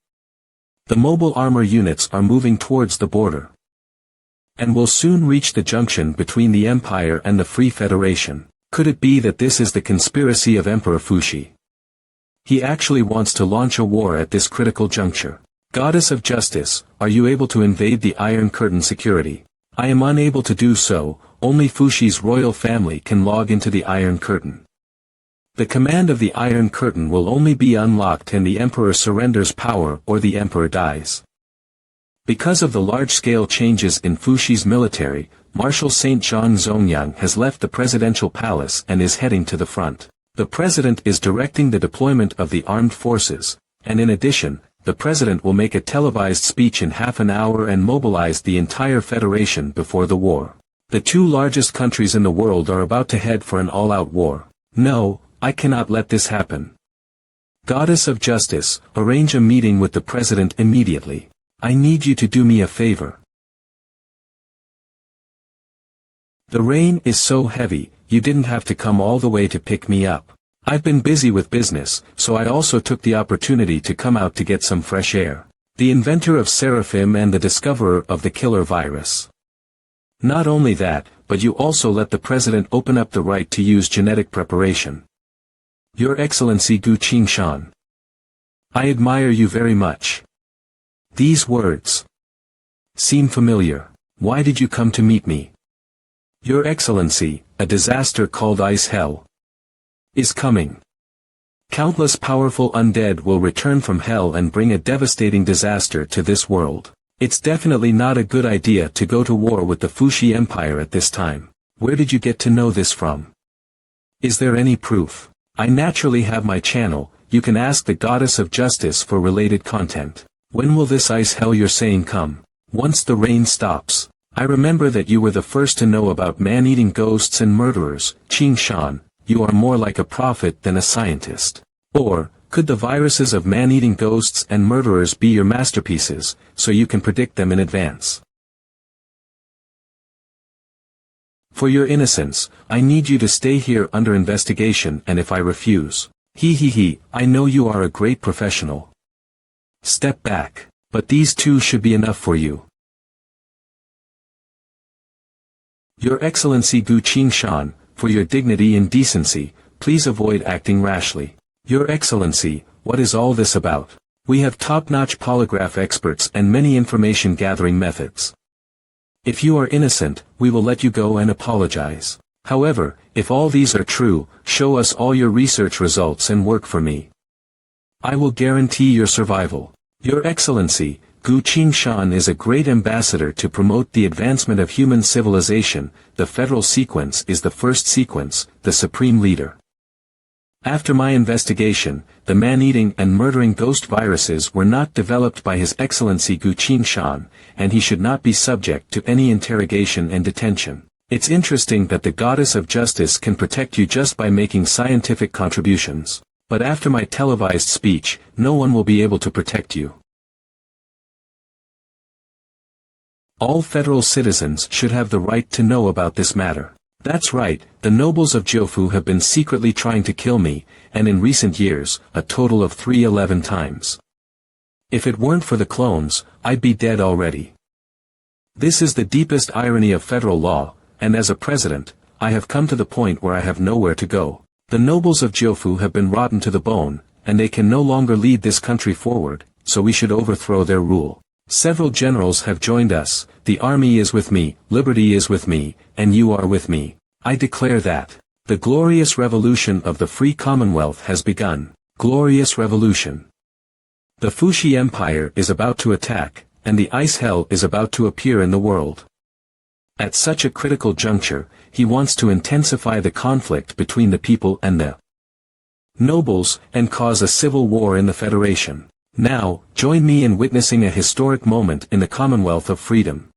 S1: The mobile armor units are moving towards the border, and will soon reach the junction between the empire and the Free Federation. Could it be that this is the conspiracy of Emperor Fuxi? He actually wants to launch a war at this critical juncture. Goddess of Justice, are you able to invade the Iron Curtain security? I am unable to do so. Only Fuxi's royal family can log into the Iron Curtain. The command of the Iron Curtain will only be unlocked and the Emperor surrenders power or the Emperor dies. Because of the large-scale changes in Fushi's military, Marshal Saint Zhang Zongyang has left the presidential palace and is heading to the front. The president is directing the deployment of the armed forces, and in addition, the president will make a televised speech in half an hour and mobilize the entire federation before the war. The two largest countries in the world are about to head for an all-out war. No, I cannot let this happen. Goddess of Justice, arrange a meeting with the president immediately. I need you to do me a favor. The rain is so heavy, you didn't have to come all the way to pick me up. I've been busy with business, so I also took the opportunity to come out to get some fresh air. The inventor of Seraphim and the discoverer of the killer virus. Not only that, but you also let the president open up the right to use genetic preparation. Your Excellency Gu Qingshan. I admire you very much. These words seem familiar. Why did you come to meet me? Your Excellency, a disaster called Ice Hell is coming. Countless powerful undead will return from hell and bring a devastating disaster to this world. It's definitely not a good idea to go to war with the Fushi Empire at this time. Where did you get to know this from? Is there any proof? I naturally have my channel, you can ask the Goddess of Justice for related content. When will this ice hell you're saying come? Once the rain stops. I remember that you were the first to know about man-eating ghosts and murderers. Qingshan, you are more like a prophet than a scientist. Or, could the viruses of man-eating ghosts and murderers be your masterpieces, so you can predict them in advance? For your innocence, I need you to stay here under investigation, and if I refuse, I know you are a great professional. Step back. But these two should be enough for you. Your Excellency Gu Qingshan, for your dignity and decency, please avoid acting rashly. Your Excellency, what is all this about? We have top-notch polygraph experts and many information-gathering methods. If you are innocent, we will let you go and apologize. However, if all these are true, show us all your research results and work for me. I will guarantee your survival. Your Excellency, Gu Qingshan is a great ambassador to promote the advancement of human civilization. The federal sequence is the first sequence, the supreme leader. After my investigation, the man-eating and murdering ghost viruses were not developed by His Excellency Gu Qingshan, and he should not be subject to any interrogation and detention. It's interesting that the Goddess of Justice can protect you just by making scientific contributions. But after my televised speech, no one will be able to protect you. All federal citizens should have the right to know about this matter. That's right, the nobles of Jiufu have been secretly trying to kill me, and in recent years, a total of 311 times. If it weren't for the clones, I'd be dead already. This is the deepest irony of federal law, and as a president, I have come to the point where I have nowhere to go. The nobles of Jiufu have been rotten to the bone, and they can no longer lead this country forward, so we should overthrow their rule. Several generals have joined us, the army is with me, liberty is with me, and you are with me. I declare that the glorious revolution of the free Commonwealth has begun. Glorious revolution. The Fushi Empire is about to attack, and the ice hell is about to appear in the world. At such a critical juncture, he wants to intensify the conflict between the people and the nobles, and cause a civil war in the Federation. Now, join me in witnessing a historic moment in the Commonwealth of Freedom.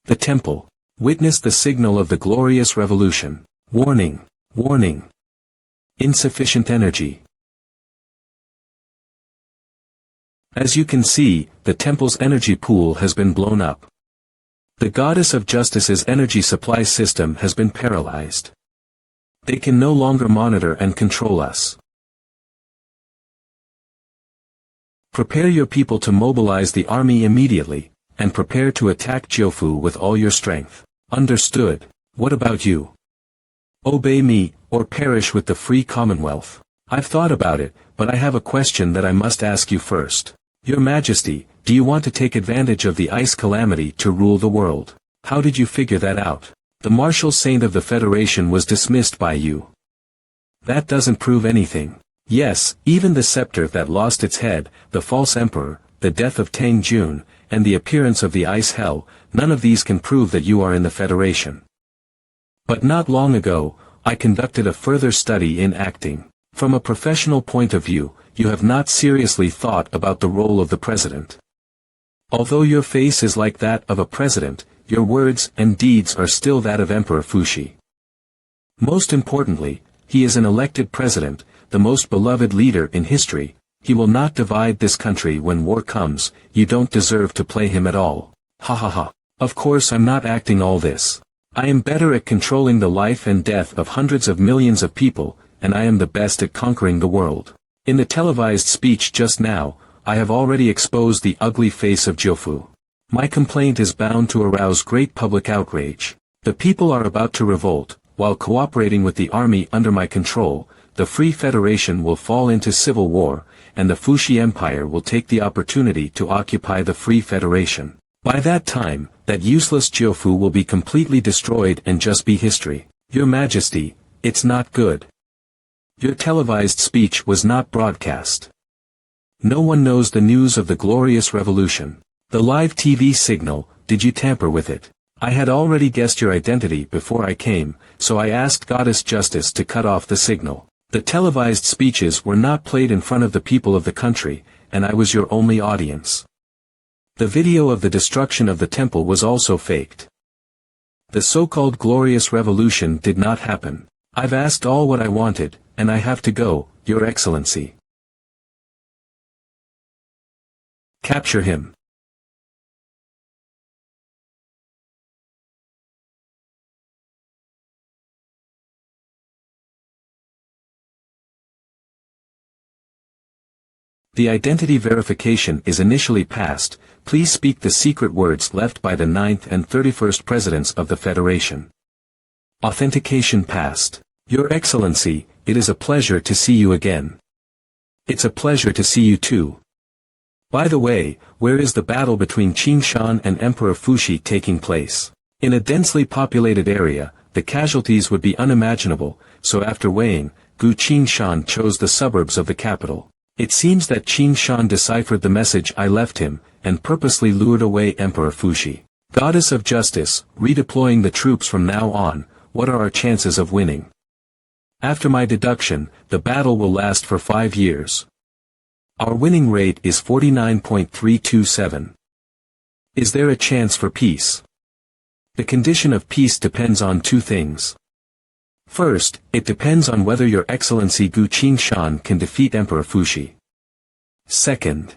S1: The Temple. Witness the signal of the glorious revolution. Warning. Warning. Insufficient energy. As you can see, the temple's energy pool has been blown up. The Goddess of Justice's energy supply system has been paralyzed. They can no longer monitor and control us. Prepare your people to mobilize the army immediately, and prepare to attack Jiufu with all your strength. Understood. What about you? Obey me, or perish with the free Commonwealth. I've thought about it, but I have a question that I must ask you first. Your Majesty, do you want to take advantage of the ice calamity to rule the world? How did you figure that out? The martial saint of the Federation was dismissed by you. That doesn't prove anything. Yes, even the scepter that lost its head, the false emperor, the death of Tang Jun, and the appearance of the ice hell, none of these can prove that you are in the Federation. But not long ago, I conducted a further study in acting. From a professional point of view, you have not seriously thought about the role of the president. Although your face is like that of a president, your words and deeds are still that of Emperor Fuxi. Most importantly, he is an elected president, the most beloved leader in history. He will not divide this country when war comes. You don't deserve to play him at all. Ha ha ha. Of course I'm not acting all this. I am better at controlling the life and death of hundreds of millions of people, and I am the best at conquering the world. In the televised speech just now, I have already exposed the ugly face of Jiufu. My complaint is bound to arouse great public outrage. The people are about to revolt. While cooperating with the army under my control, the Free Federation will fall into civil war, and the Fuxi Empire will take the opportunity to occupy the Free Federation. By that time, that useless Jiufu will be completely destroyed and just be history. Your Majesty, it's not good. Your televised speech was not broadcast. No one knows the news of the glorious revolution. The live TV signal, did you tamper with it? I had already guessed your identity before I came, so I asked Goddess Justice to cut off the signal. The televised speeches were not played in front of the people of the country, and I was your only audience. The video of the destruction of the temple was also faked. The so-called glorious revolution did not happen. I've asked all what I wanted, and I have to go, Your Excellency. Capture him. The identity verification is initially passed. Please speak the secret words left by the 9th and 31st Presidents of the Federation. Authentication passed. Your Excellency, it is a pleasure to see you again. It's a pleasure to see you too. By the way, where is the battle between Qin Shan and Emperor Fuxi taking place? In a densely populated area, the casualties would be unimaginable, so after weighing, Qin Shan chose the suburbs of the capital. It seems that Qin Shan deciphered the message I left him, and purposely lured away Emperor Fuxi. Goddess of Justice, redeploying the troops from now on, what are our chances of winning? After my deduction, the battle will last for 5 years. Our winning rate is 49.327. Is there a chance for peace? The condition of peace depends on 2 things. First, it depends on whether Your Excellency Qin Shan can defeat Emperor Fuxi. Second,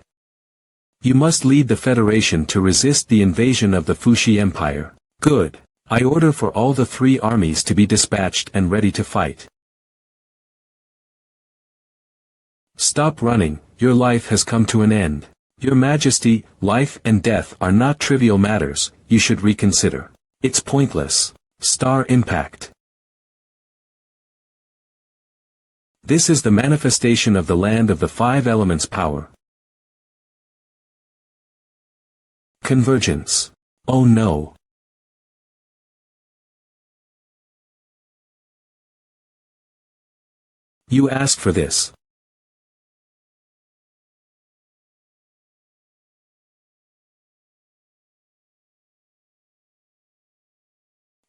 S1: you must lead the Federation to resist the invasion of the Fuxi Empire. Good. I order for all the 3 armies to be dispatched and ready to fight. Stop running, your life has come to an end. Your Majesty, life and death are not trivial matters, you should reconsider. It's pointless. Star impact. This is the manifestation of the land of the 5 elements power. Convergence. Oh no. You asked for this.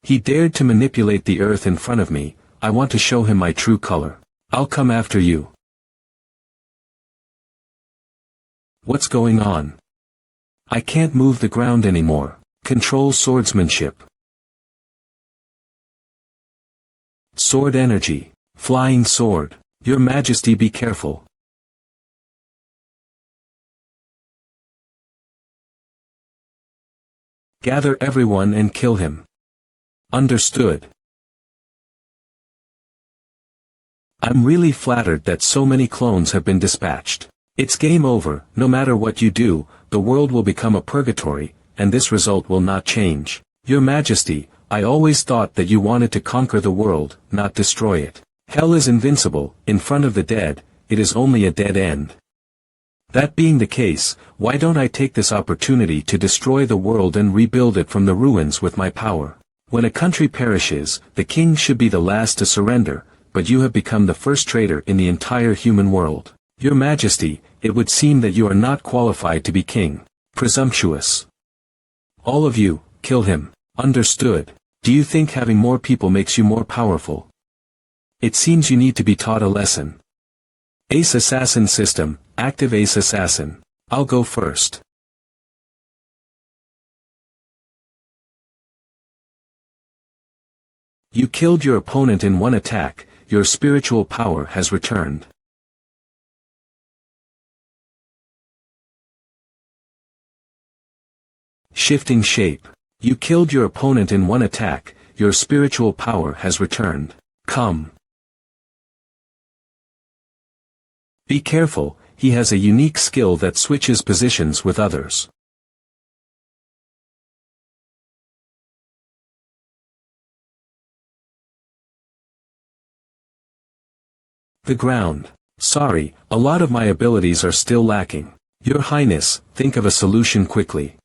S1: He dared to manipulate the earth in front of me. I want to show him my true color. I'll come after you. What's going on? I can't move the ground anymore. Control swordsmanship. Sword energy. Flying sword. Your Majesty, be careful. Gather everyone and kill him. Understood. I'm really flattered that so many clones have been dispatched. It's game over. No matter what you do, the world will become a purgatory, and this result will not change. Your Majesty, I always thought that you wanted to conquer the world, not destroy it. Hell is invincible. In front of the dead, it is only a dead end. That being the case, why don't I take this opportunity to destroy the world and rebuild it from the ruins with my power? When a country perishes, the king should be the last to surrender, but you have become the first traitor in the entire human world. Your Majesty, it would seem that you are not qualified to be king. Presumptuous. All of you, kill him. Understood. Do you think having more people makes you more powerful? It seems you need to be taught a lesson. Ace Assassin System, active Ace Assassin. I'll go first. You killed your opponent in one attack, your spiritual power has returned. Shifting shape. You killed your opponent in one attack, your spiritual power has returned. Come. Be careful, he has a unique skill that switches positions with others. The ground. Sorry, a lot of my abilities are still lacking. Your Highness, think of a solution quickly.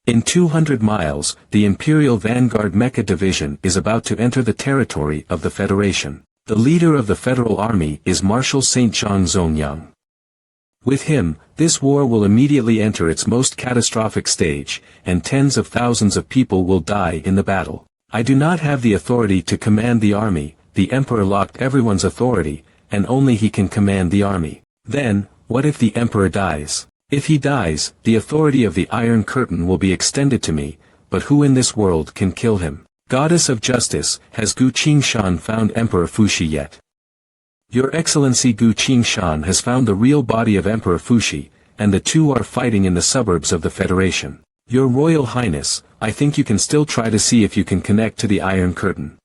S1: In 200 miles, the Imperial Vanguard Mecha Division is about to enter the territory of the Federation. The leader of the Federal Army is Marshal St. John Zhongyang. With him, this war will immediately enter its most catastrophic stage, and tens of thousands of people will die in the battle. I do not have the authority to command the army, the Emperor locked everyone's authority, and only he can command the army. Then, what if the Emperor dies? If he dies, the authority of the Iron Curtain will be extended to me, but who in this world can kill him? Goddess of Justice, has Gu Qingshan found Emperor Fuxi yet? Your Excellency Gu Qingshan has found the real body of Emperor Fuxi, and the two are fighting in the suburbs of the Federation. Your Royal Highness, I think you can still try to see if you can connect to the Iron Curtain.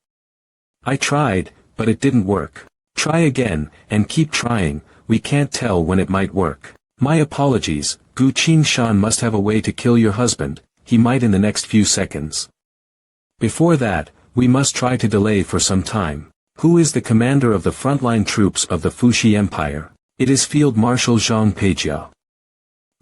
S1: I tried, but it didn't work. Try again, and keep trying, we can't tell when it might work. My apologies, Gu Qingshan must have a way to kill your husband, he might in the next few seconds. Before that, we must try to delay for some time. Who is the commander of the frontline troops of the Fuxi Empire? It is Field Marshal Zhang Peijia.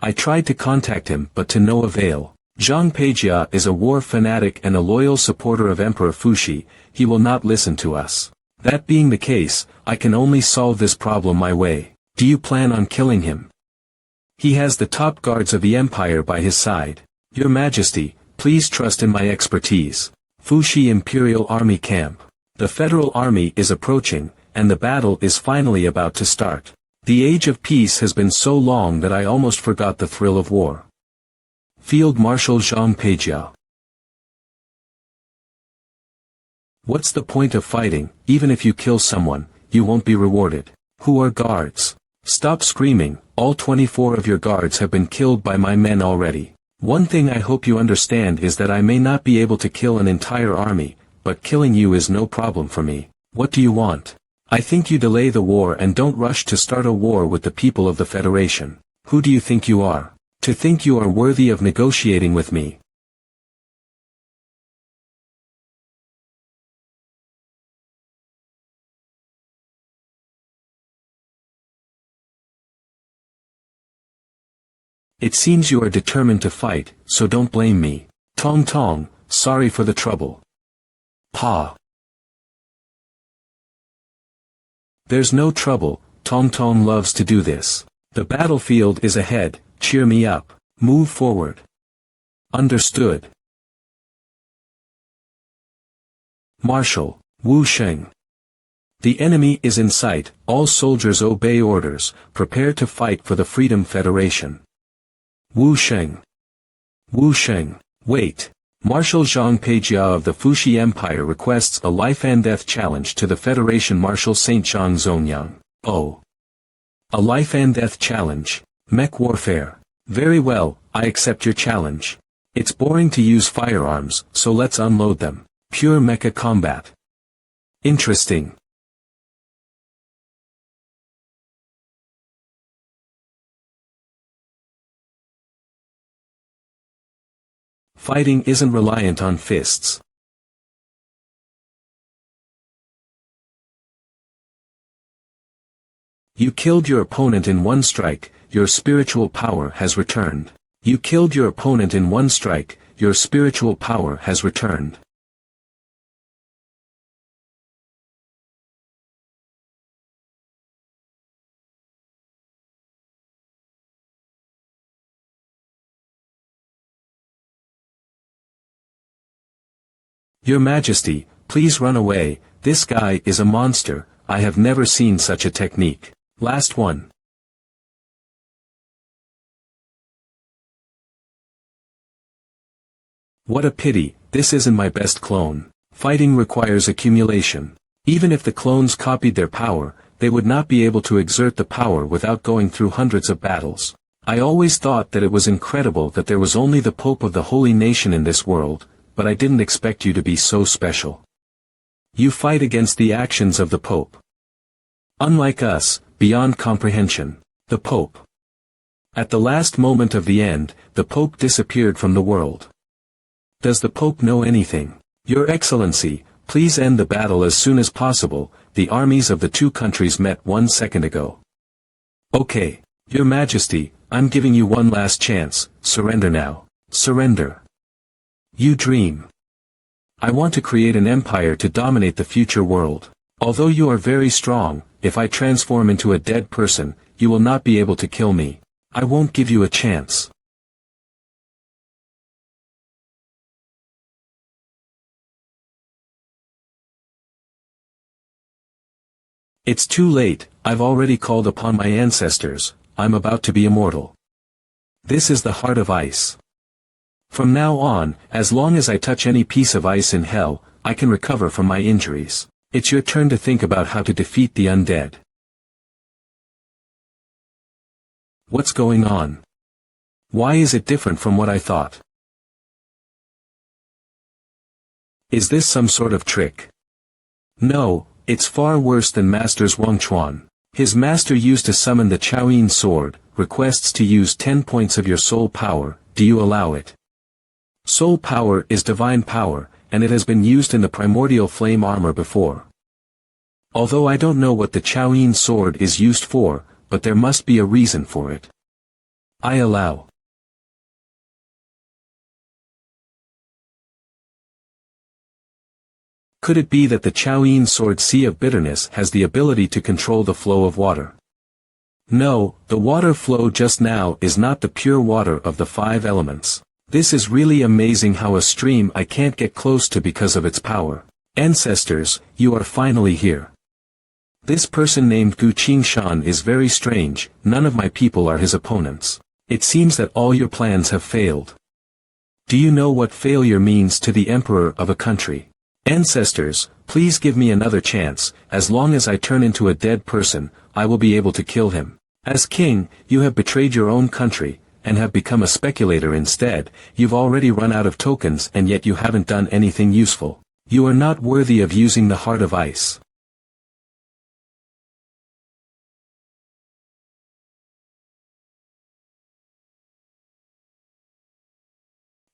S1: I tried to contact him but to no avail. Zhang Peijia is a war fanatic and a loyal supporter of Emperor Fuxi, he will not listen to us. That being the case, I can only solve this problem my way. Do you plan on killing him? He has the top guards of the Empire by his side. Your Majesty, please trust in my expertise. Fuxi Imperial Army Camp. The Federal Army is approaching, and the battle is finally about to start. The age of peace has been so long that I almost forgot the thrill of war. Field Marshal Zhang Peijia. What's the point of fighting? Even if you kill someone, you won't be rewarded. Who are guards? Stop screaming, all 24 of your guards have been killed by my men already. One thing I hope you understand is that I may not be able to kill an entire army, but killing you is no problem for me. What do you want? I think you delay the war and don't rush to start a war with the people of the Federation. Who do you think you are? To think you are worthy of negotiating with me? It seems you are determined to fight, so don't blame me. Tong Tong, sorry for the trouble. Pa. There's no trouble, Tong Tong loves to do this. The battlefield is ahead, cheer me up. Move forward. Understood. Marshal, Wu Sheng. The enemy is in sight, all soldiers obey orders, prepare to fight for the Freedom Federation. Wu Sheng. Wu Sheng. Wait. Marshal Zhang Peijia of the Fuxi Empire requests a life and death challenge to the Federation Marshal St. John Zhongyang. Oh. A life and death challenge. Mech warfare. Very well, I accept your challenge. It's boring to use firearms, so let's unload them. Pure mecha combat. Interesting. Fighting isn't reliant on fists. You killed your opponent in one strike, your spiritual power has returned. You killed your opponent in one strike, your spiritual power has returned. Your Majesty, please run away, this guy is a monster, I have never seen such a technique. Last one. What a pity, this isn't my best clone. Fighting requires accumulation. Even if the clones copied their power, they would not be able to exert the power without going through hundreds of battles. I always thought that it was incredible that there was only the Pope of the Holy Nation in this world, but I didn't expect you to be so special. You fight against the actions of the Pope. Unlike us, beyond comprehension. The Pope. At the last moment of the end, the Pope disappeared from the world. Does the Pope know anything? Your Excellency, please end the battle as soon as possible, the armies of the two countries met 1 second ago. Okay. Your Majesty, I'm giving you one last chance, surrender now. Surrender. You dream. I want to create an empire to dominate the future world. Although you are very strong, if I transform into a dead person, you will not be able to kill me. I won't give you a chance. It's too late, I've already called upon my ancestors, I'm about to be immortal. This is the heart of ice. From now on, as long as I touch any piece of ice in hell, I can recover from my injuries. It's your turn to think about how to defeat the undead. What's going on? Why is it different from what I thought? Is this some sort of trick? No, it's far worse than Master's Wang Chuan. His master used to summon the Chaoyin sword, requests to use 10 points of your soul power, do you allow it? Soul power is divine power, and it has been used in the primordial flame armor before. Although I don't know what the Chaoyin sword is used for, but there must be a reason for it. I allow. Could it be that the Chaoyin sword Sea of Bitterness has the ability to control the flow of water? No, the water flow just now is not the pure water of the 5 elements. This is really amazing how a stream I can't get close to because of its power. Ancestors, you are finally here. This person named Gu Qingshan is very strange, none of my people are his opponents. It seems that all your plans have failed. Do you know what failure means to the emperor of a country? Ancestors, please give me another chance, as long as I turn into a dead person, I will be able to kill him. As king, you have betrayed your own country, and have become a speculator instead. You've already run out of tokens and yet you haven't done anything useful. You are not worthy of using the heart of ice.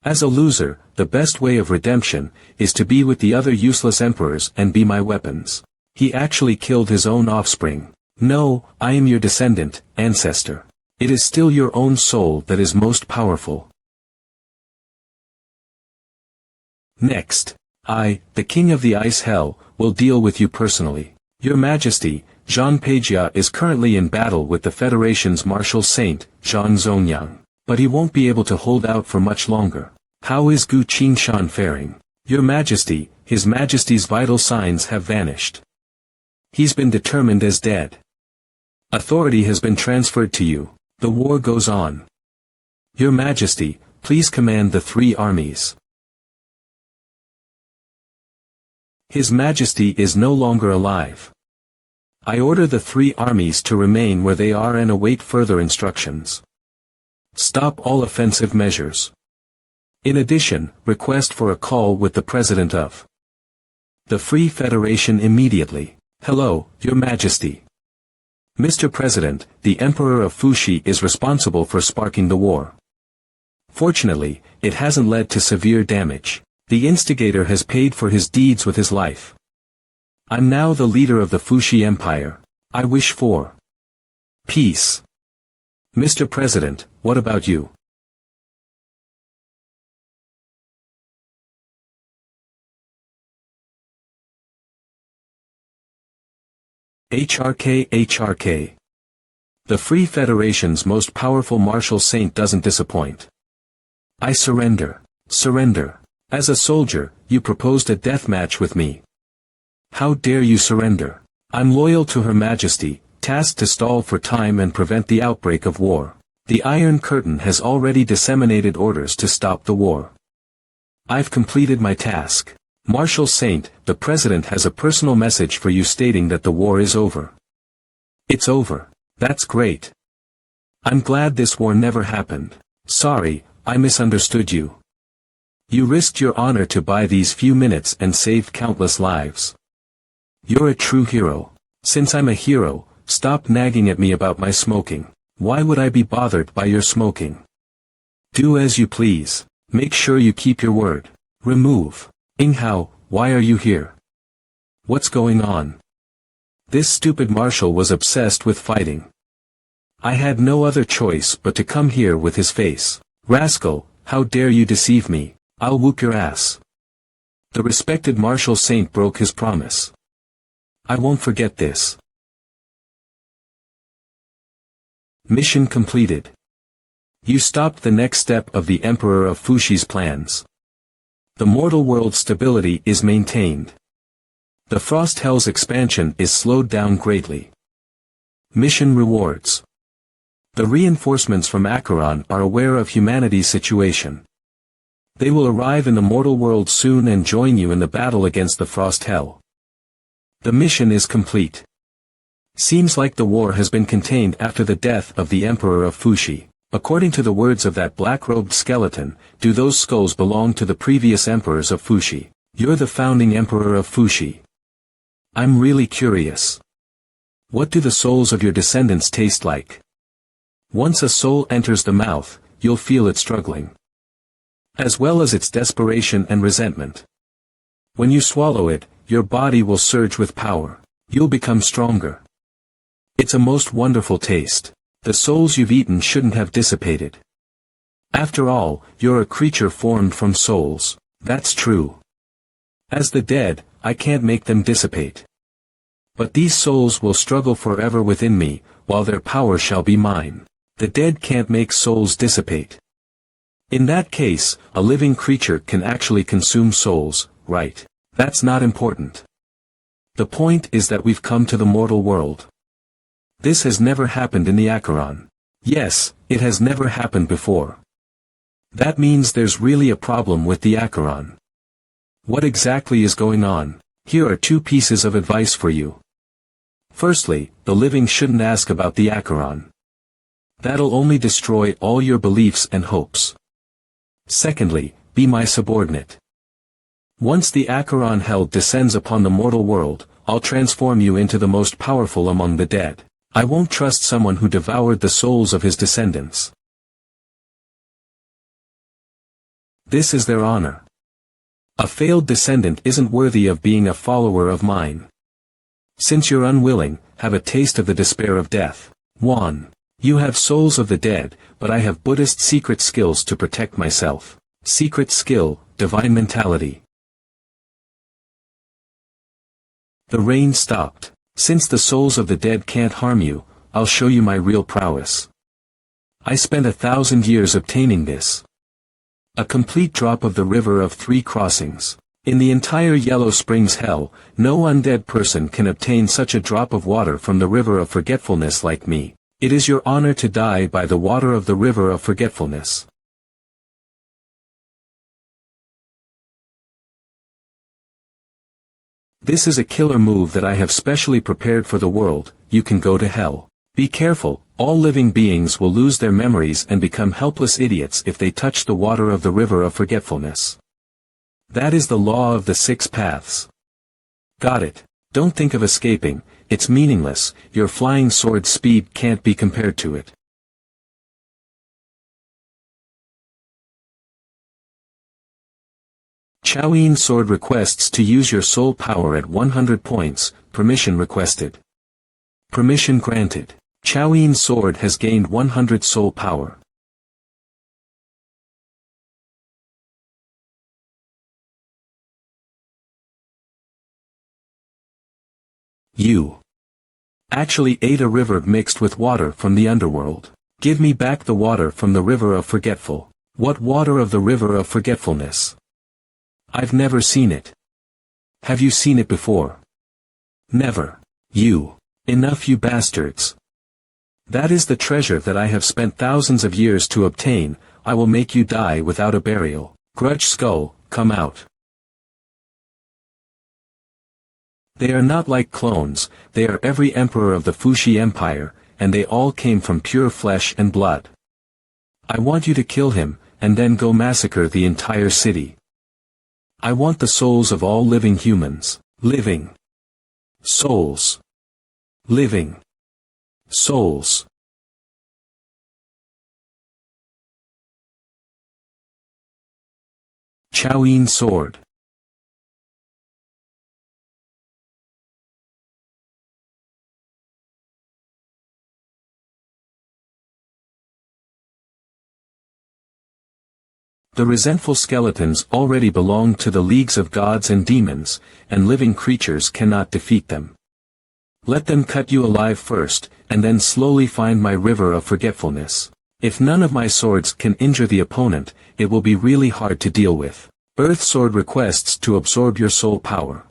S1: As a loser, the best way of redemption is to be with the other useless emperors and be my weapons. He actually killed his own offspring. No, I am your descendant, ancestor. It is still your own soul that is most powerful. Next, I, the king of the ice hell, will deal with you personally. Your Majesty, Zhang Peijia is currently in battle with the Federation's martial saint, Zhang Zongyang. But he won't be able to hold out for much longer. How is Gu Qingshan faring? Your Majesty, His Majesty's vital signs have vanished. He's been determined as dead. Authority has been transferred to you. The war goes on. Your Majesty, please command the 3 armies. His Majesty is no longer alive. I order the 3 armies to remain where they are and await further instructions. Stop all offensive measures. In addition, request for a call with the President of the Free Federation immediately. Hello, Your Majesty. Mr. President, the Emperor of Fuxi is responsible for sparking the war. Fortunately, it hasn't led to severe damage. The instigator has paid for his deeds with his life. I'm now the leader of the Fuxi Empire. I wish for peace. Mr. President, what about you? HRK. The Free Federation's most powerful martial saint doesn't disappoint. I surrender. Surrender. As a soldier, you proposed a death match with me. How dare you surrender? I'm loyal to Her Majesty, tasked to stall for time and prevent the outbreak of war. The Iron Curtain has already disseminated orders to stop the war. I've completed my task. Martial Saint, the President has a personal message for you stating that the war is over. It's over. That's great. I'm glad this war never happened. Sorry, I misunderstood you. You risked your honor to buy these few minutes and saved countless lives. You're a true hero. Since I'm a hero, stop nagging at me about my smoking. Why would I be bothered by your smoking? Do as you please. Make sure you keep your word. Remove. Inghao, why are you here? What's going on? This stupid marshal was obsessed with fighting. I had no other choice but to come here with his face. Rascal, how dare you deceive me? I'll whoop your ass. The respected martial saint broke his promise. I won't forget this. Mission completed. You stopped the next step of the Emperor of Fushi's plans. The mortal world's stability is maintained. The Frost Hell's expansion is slowed down greatly. Mission rewards. The reinforcements from Acheron are aware of humanity's situation. They will arrive in the mortal world soon and join you in the battle against the Frost Hell. The mission is complete. Seems like the war has been contained after the death of the Emperor of Fushi. According to the words of that black-robed skeleton, do those skulls belong to the previous emperors of Fushi? You're the founding emperor of Fushi. I'm really curious. What do the souls of your descendants taste like? Once a soul enters the mouth, you'll feel it struggling. As well as its desperation and resentment. When you swallow it, your body will surge with power. You'll become stronger. It's a most wonderful taste. The souls you've eaten shouldn't have dissipated. After all, you're a creature formed from souls. That's true. As the dead, I can't make them dissipate. But these souls will struggle forever within me, while their power shall be mine. The dead can't make souls dissipate. In that case, a living creature can actually consume souls, right? That's not important. The point is that we've come to the mortal world. This has never happened in the Acheron. Yes, it has never happened before. That means there's really a problem with the Acheron. What exactly is going on? Here are two pieces of advice for you. Firstly, the living shouldn't ask about the Acheron. That'll only destroy all your beliefs and hopes. Secondly, be my subordinate. Once the Acheron hell descends upon the mortal world, I'll transform you into the most powerful among the dead. I won't trust someone who devoured the souls of his descendants. This is their honor. A failed descendant isn't worthy of being a follower of mine. Since you're unwilling, have a taste of the despair of death. 1. You have souls of the dead, but I have Buddhist secret skills to protect myself. Secret skill, divine mentality. The rain stopped. Since the souls of the dead can't harm you, I'll show you my real prowess. I spent 1,000 years obtaining this. A complete drop of the river of 3 crossings. In the entire Yellow Springs hell, no undead person can obtain such a drop of water from the river of forgetfulness like me. It is your honor to die by the water of the river of forgetfulness. This is a killer move that I have specially prepared for the world. You can go to hell. Be careful, all living beings will lose their memories and become helpless idiots if they touch the water of the river of forgetfulness. That is the law of the 6 paths. Got it. Don't think of escaping, it's meaningless, your flying sword speed can't be compared to it. Choween Sword requests to use your soul power at 100 points, permission requested. Permission granted. Chaoyin's sword has gained 100 soul power. You actually ate a river mixed with water from the underworld. Give me back the water from the river of forgetful. What water of the river of forgetfulness? I've never seen it. Have you seen it before? Never. You. Enough, you bastards. That is the treasure that I have spent thousands of years to obtain. I will make you die without a burial. Grudge skull, come out. They are not like clones, they are every emperor of the Fuxi Empire, and they all came from pure flesh and blood. I want you to kill him, and then go massacre the entire city. I want the souls of all living humans. Living souls. Living souls. Chaoyin sword. The resentful skeletons already belong to the leagues of gods and demons, and living creatures cannot defeat them. Let them cut you alive first, and then slowly find my river of forgetfulness. If none of my swords can injure the opponent, it will be really hard to deal with. Earth Sword requests to absorb your soul power.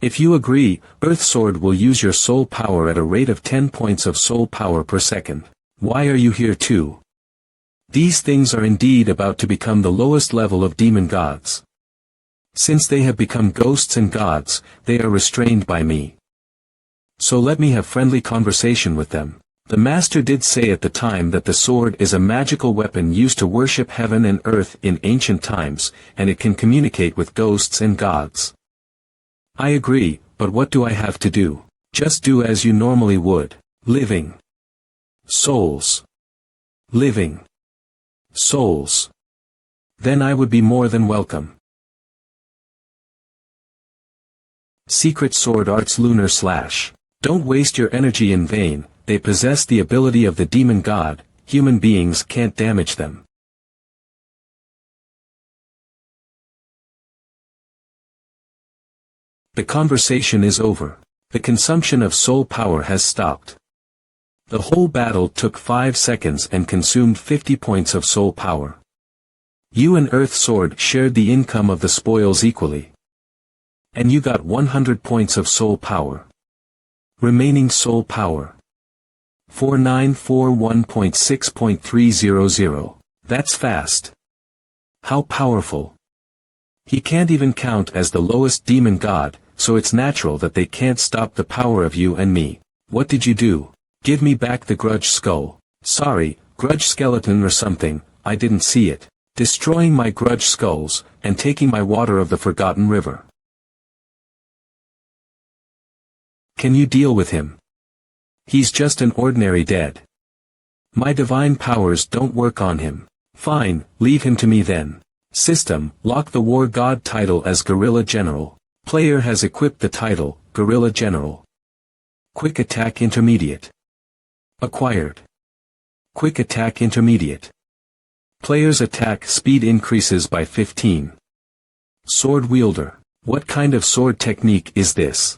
S1: If you agree, Earth Sword will use your soul power at a rate of 10 points of soul power per second. Why are you here too? These things are indeed about to become the lowest level of demon gods. Since they have become ghosts and gods, they are restrained by me. So let me have friendly conversation with them. The Master did say at the time that the sword is a magical weapon used to worship heaven and earth in ancient times, and it can communicate with ghosts and gods. I agree, but what do I have to do? Just do as you normally would. Living souls. Living souls. Then I would be more than welcome. Secret Sword Arts Lunar Slash. Don't waste your energy in vain, they possess the ability of the demon god, human beings can't damage them. The conversation is over. The consumption of soul power has stopped. The whole battle took 5 seconds and consumed 50 points of soul power. You and Earth Sword shared the income of the spoils equally. And you got 100 points of soul power. Remaining soul power. 4941.6.300. That's fast. How powerful. He can't even count as the lowest demon god, so it's natural that they can't stop the power of you and me. What did you do? Give me back the grudge skull. Sorry, grudge skeleton or something, I didn't see it. Destroying my grudge skulls, and taking my water of the forgotten river. Can you deal with him? He's just an ordinary dead. My divine powers don't work on him. Fine, leave him to me then. System, lock the War God title as Guerrilla General. Player has equipped the title, Guerrilla General. Quick Attack Intermediate. Acquired. Quick Attack Intermediate. Player's attack speed increases by 15. Sword Wielder. What kind of sword technique is this?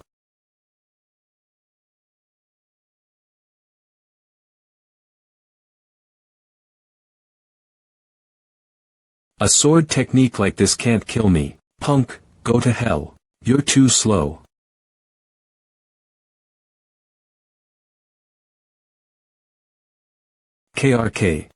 S1: A sword technique like this can't kill me. Punk, go to hell. You're too slow. KRK.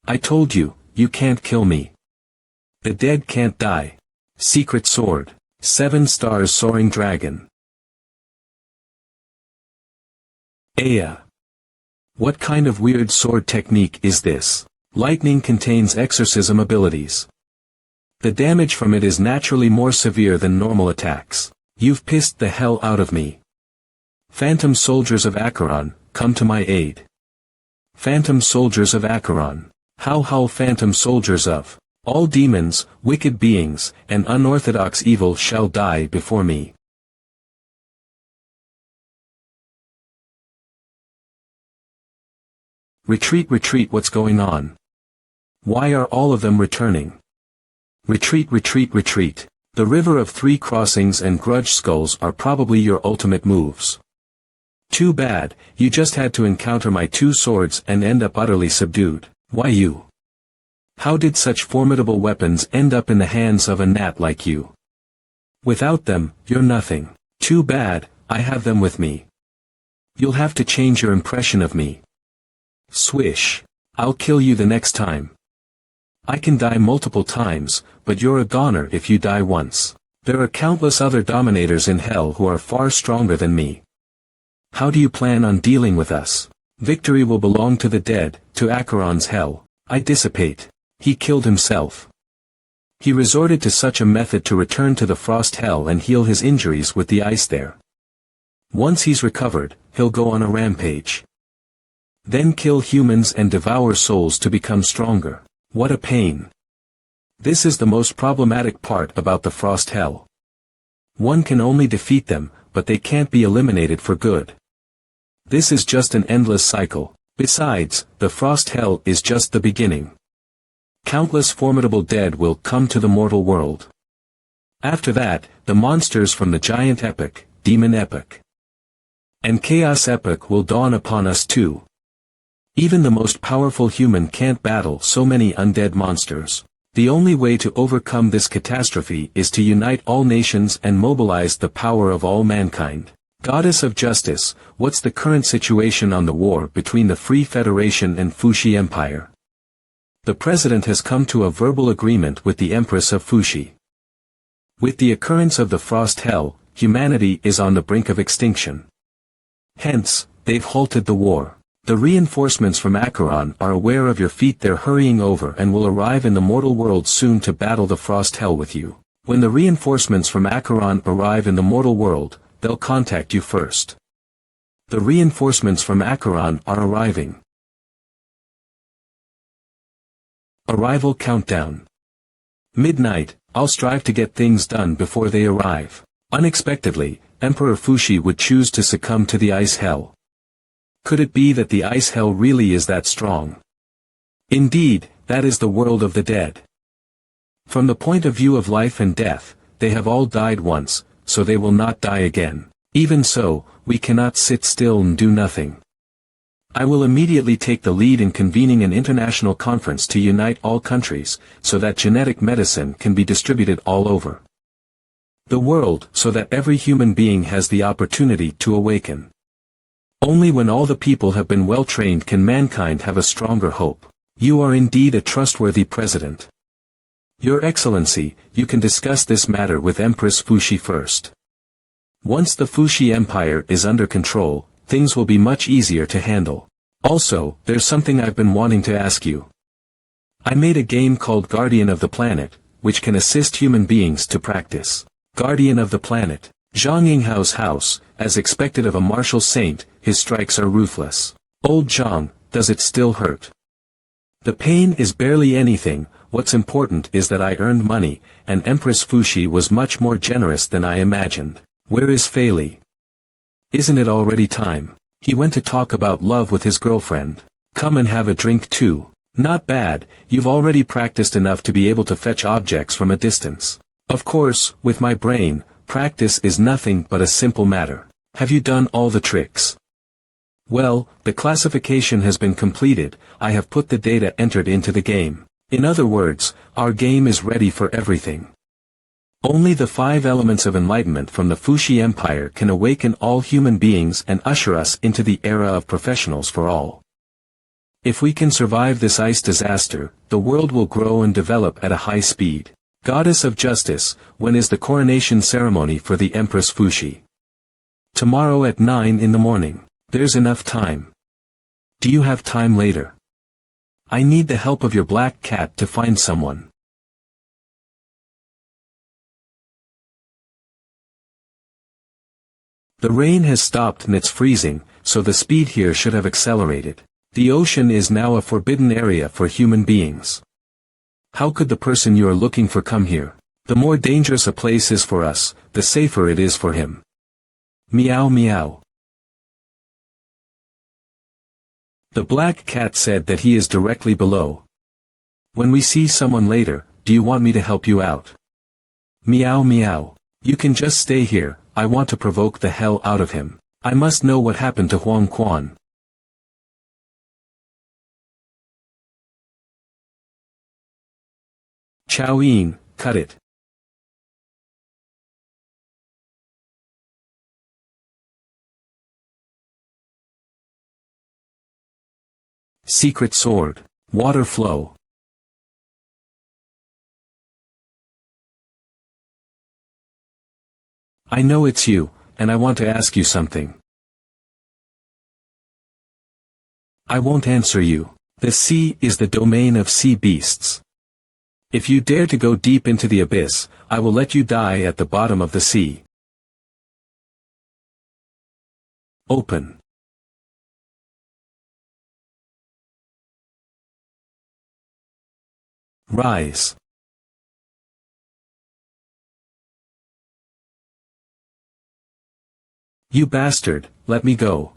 S1: I told you, you can't kill me. The dead can't die. Secret Sword. 7 stars Soaring Dragon. Aya. What kind of weird sword technique is this? Lightning contains exorcism abilities. The damage from it is naturally more severe than normal attacks. You've pissed the hell out of me. Phantom Soldiers of Acheron, come to my aid. Phantom Soldiers of Acheron. How phantom soldiers of all demons, wicked beings, and unorthodox evil shall die before me. Retreat, retreat, what's going on? Why are all of them returning? Retreat, retreat, retreat. The River of Three Crossings and Grudge Skulls are probably your ultimate moves. Too bad, you just had to encounter my two swords and end up utterly subdued. Why you? How did such formidable weapons end up in the hands of a gnat like you? Without them, you're nothing. Too bad, I have them with me. You'll have to change your impression of me. Swish. I'll kill you the next time. I can die multiple times, but you're a goner if you die once. There are countless other dominators in hell who are far stronger than me. How do you plan on dealing with us? Victory will belong to the dead, to Acheron's hell. I dissipate. He killed himself. He resorted to such a method to return to the frost hell and heal his injuries with the ice there. Once he's recovered, he'll go on a rampage. Then kill humans and devour souls to become stronger. What a pain. This is the most problematic part about the frost hell. One can only defeat them, but they can't be eliminated for good. This is just an endless cycle. Besides, the frost hell is just the beginning. Countless formidable dead will come to the mortal world. After that, the monsters from the giant epic, demon epic, and chaos epic will dawn upon us too. Even the most powerful human can't battle so many undead monsters. The only way to overcome this catastrophe is to unite all nations and mobilize the power of all mankind. Goddess of Justice, what's the current situation on the war between the Free Federation and Fushi Empire? The President has come to a verbal agreement with the Empress of Fushi. With the occurrence of the Frost Hell, humanity is on the brink of extinction. Hence, they've halted the war. The reinforcements from Acheron are aware of your feat. They're hurrying over and will arrive in the mortal world soon to battle the Frost Hell with you. When the reinforcements from Acheron arrive in the mortal world, they'll contact you first. The reinforcements from Acheron are arriving. Arrival countdown. Midnight, I'll strive to get things done before they arrive. Unexpectedly, Emperor Fushi would choose to succumb to the ice hell. Could it be that the ice hell really is that strong? Indeed, that is the world of the dead. From the point of view of life and death, they have all died once, so they will not die again. Even so, we cannot sit still and do nothing. I will immediately take the lead in convening an international conference to unite all countries, so that genetic medicine can be distributed all over the world, so that every human being has the opportunity to awaken. Only when all the people have been well trained can mankind have a stronger hope. You are indeed a trustworthy president. Your Excellency, you can discuss this matter with Empress Fushi first. Once the Fushi Empire is under control, things will be much easier to handle. Also, there's something I've been wanting to ask you. I made a game called Guardian of the Planet, which can assist human beings to practice Guardian of the Planet. Zhang Yinghao's house, as expected of a martial saint, his strikes are ruthless. Old Zhang, does it still hurt? The pain is barely anything. What's important is that I earned money, and Empress Fushi was much more generous than I imagined. Where is Fei Li? Isn't it already time? He went to talk about love with his girlfriend. Come and have a drink too. Not bad, you've already practiced enough to be able to fetch objects from a distance. Of course, with my brain, practice is nothing but a simple matter. Have you done all the tricks? Well, the classification has been completed. I have put the data entered into the game. In other words, our game is ready for everything. Only the 5 elements of enlightenment from the Fushi Empire can awaken all human beings and usher us into the era of professionals for all. If we can survive this ice disaster, the world will grow and develop at a high speed. Goddess of Justice, when is the coronation ceremony for the Empress Fushi? Tomorrow at 9 in the morning. There's enough time. Do you have time later? I need the help of your black cat to find someone. The rain has stopped and it's freezing, so the speed here should have accelerated. The ocean is now a forbidden area for human beings. How could the person you are looking for come here? The more dangerous a place is for us, the safer it is for him. Meow meow. The black cat said that he is directly below. When we see someone later, do you want me to help you out? Meow meow. You can just stay here, I want to provoke the hell out of him. I must know what happened to Huang Quan. Chow Yin, cut it. Secret sword. Water flow. I know it's you, and I want to ask you something. I won't answer you. The sea is the domain of sea beasts. If you dare to go deep into the abyss, I will let you die at the bottom of the sea. Open. Rise. You bastard, let me go.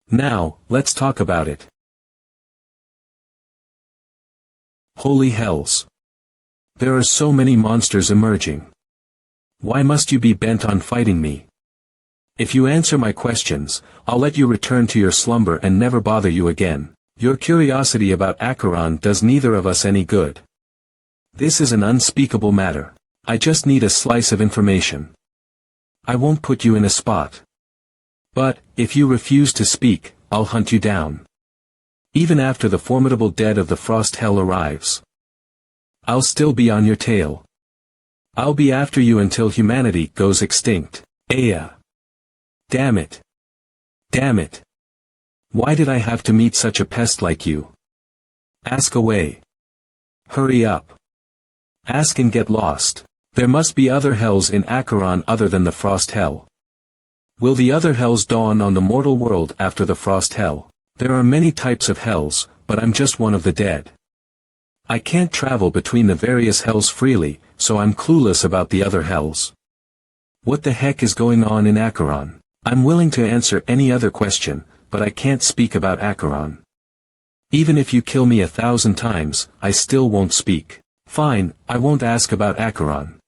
S1: Now, let's talk about it. Holy hells. There are so many monsters emerging. Why must you be bent on fighting me? If you answer my questions, I'll let you return to your slumber and never bother you again. Your curiosity about Acheron does neither of us any good. This is an unspeakable matter. I just need a slice of information. I won't put you in a spot. But, if you refuse to speak, I'll hunt you down. Even after the formidable dead of the frost hell arrives. I'll still be on your tail. I'll be after you until humanity goes extinct. Aya. Damn it. Damn it. Why did I have to meet such a pest like you? Ask away. Hurry up. Ask and get lost. There must be other hells in Acheron other than the frost hell. Will the other hells dawn on the mortal world after the frost hell? There are many types of hells, but I'm just one of the dead. I can't travel between the various hells freely, so I'm clueless about the other hells. What the heck is going on in Acheron? I'm willing to answer any other question, but I can't speak about Acheron. Even if you kill me 1,000 times, I still won't speak. Fine, I won't ask about Acheron.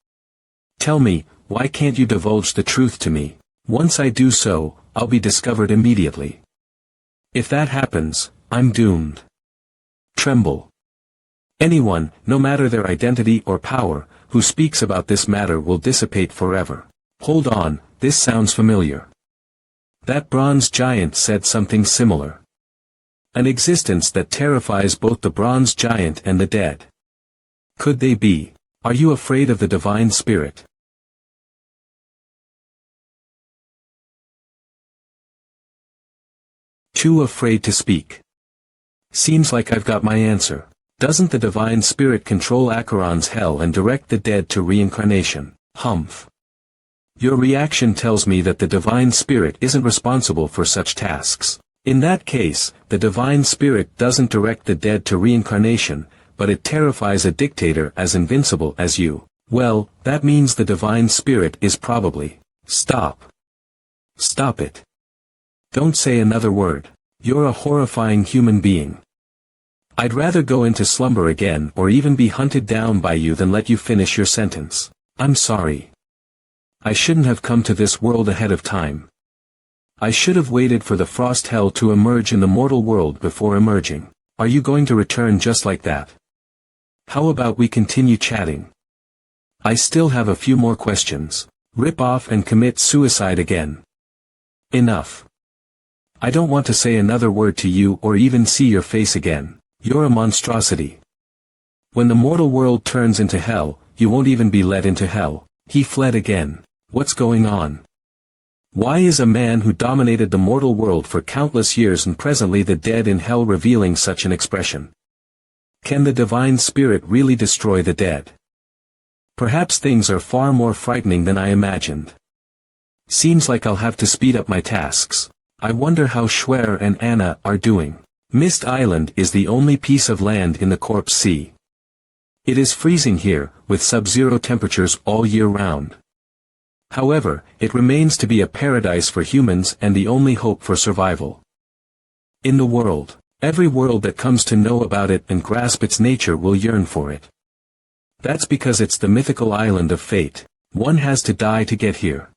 S1: Tell me, why can't you divulge the truth to me? Once I do so, I'll be discovered immediately. If that happens, I'm doomed. Tremble. Anyone, no matter their identity or power, who speaks about this matter will dissipate forever. Hold on, this sounds familiar. That bronze giant said something similar. An existence that terrifies both the bronze giant and the dead. Could they be? Are you afraid of the divine spirit? Too afraid to speak. Seems like I've got my answer. Doesn't the divine spirit control Acheron's hell and direct the dead to reincarnation? Humph. Your reaction tells me that the divine spirit isn't responsible for such tasks. In that case, the divine spirit doesn't direct the dead to reincarnation, but it terrifies a dictator as invincible as you. Well, that means the divine spirit is probably. Stop. Stop it. Don't say another word. You're a horrifying human being. I'd rather go into slumber again or even be hunted down by you than let you finish your sentence. I'm sorry. I shouldn't have come to this world ahead of time. I should have waited for the frost hell to emerge in the mortal world before emerging. Are you going to return just like that? How about we continue chatting? I still have a few more questions. Rip off and commit suicide again. Enough. I don't want to say another word to you or even see your face again. You're a monstrosity. When the mortal world turns into hell, you won't even be let into hell. He fled again. What's going on? Why is a man who dominated the mortal world for countless years and presently the dead in hell revealing such an expression? Can the divine spirit really destroy the dead? Perhaps things are far more frightening than I imagined. Seems like I'll have to speed up my tasks. I wonder how Schwer and Anna are doing. Mist Island is the only piece of land in the Corpse Sea. It is freezing here, with sub-zero temperatures all year round. However, it remains to be a paradise for humans and the only hope for survival in the world. Every world that comes to know about it and grasp its nature will yearn for it. That's because it's the mythical island of fate. One has to die to get here.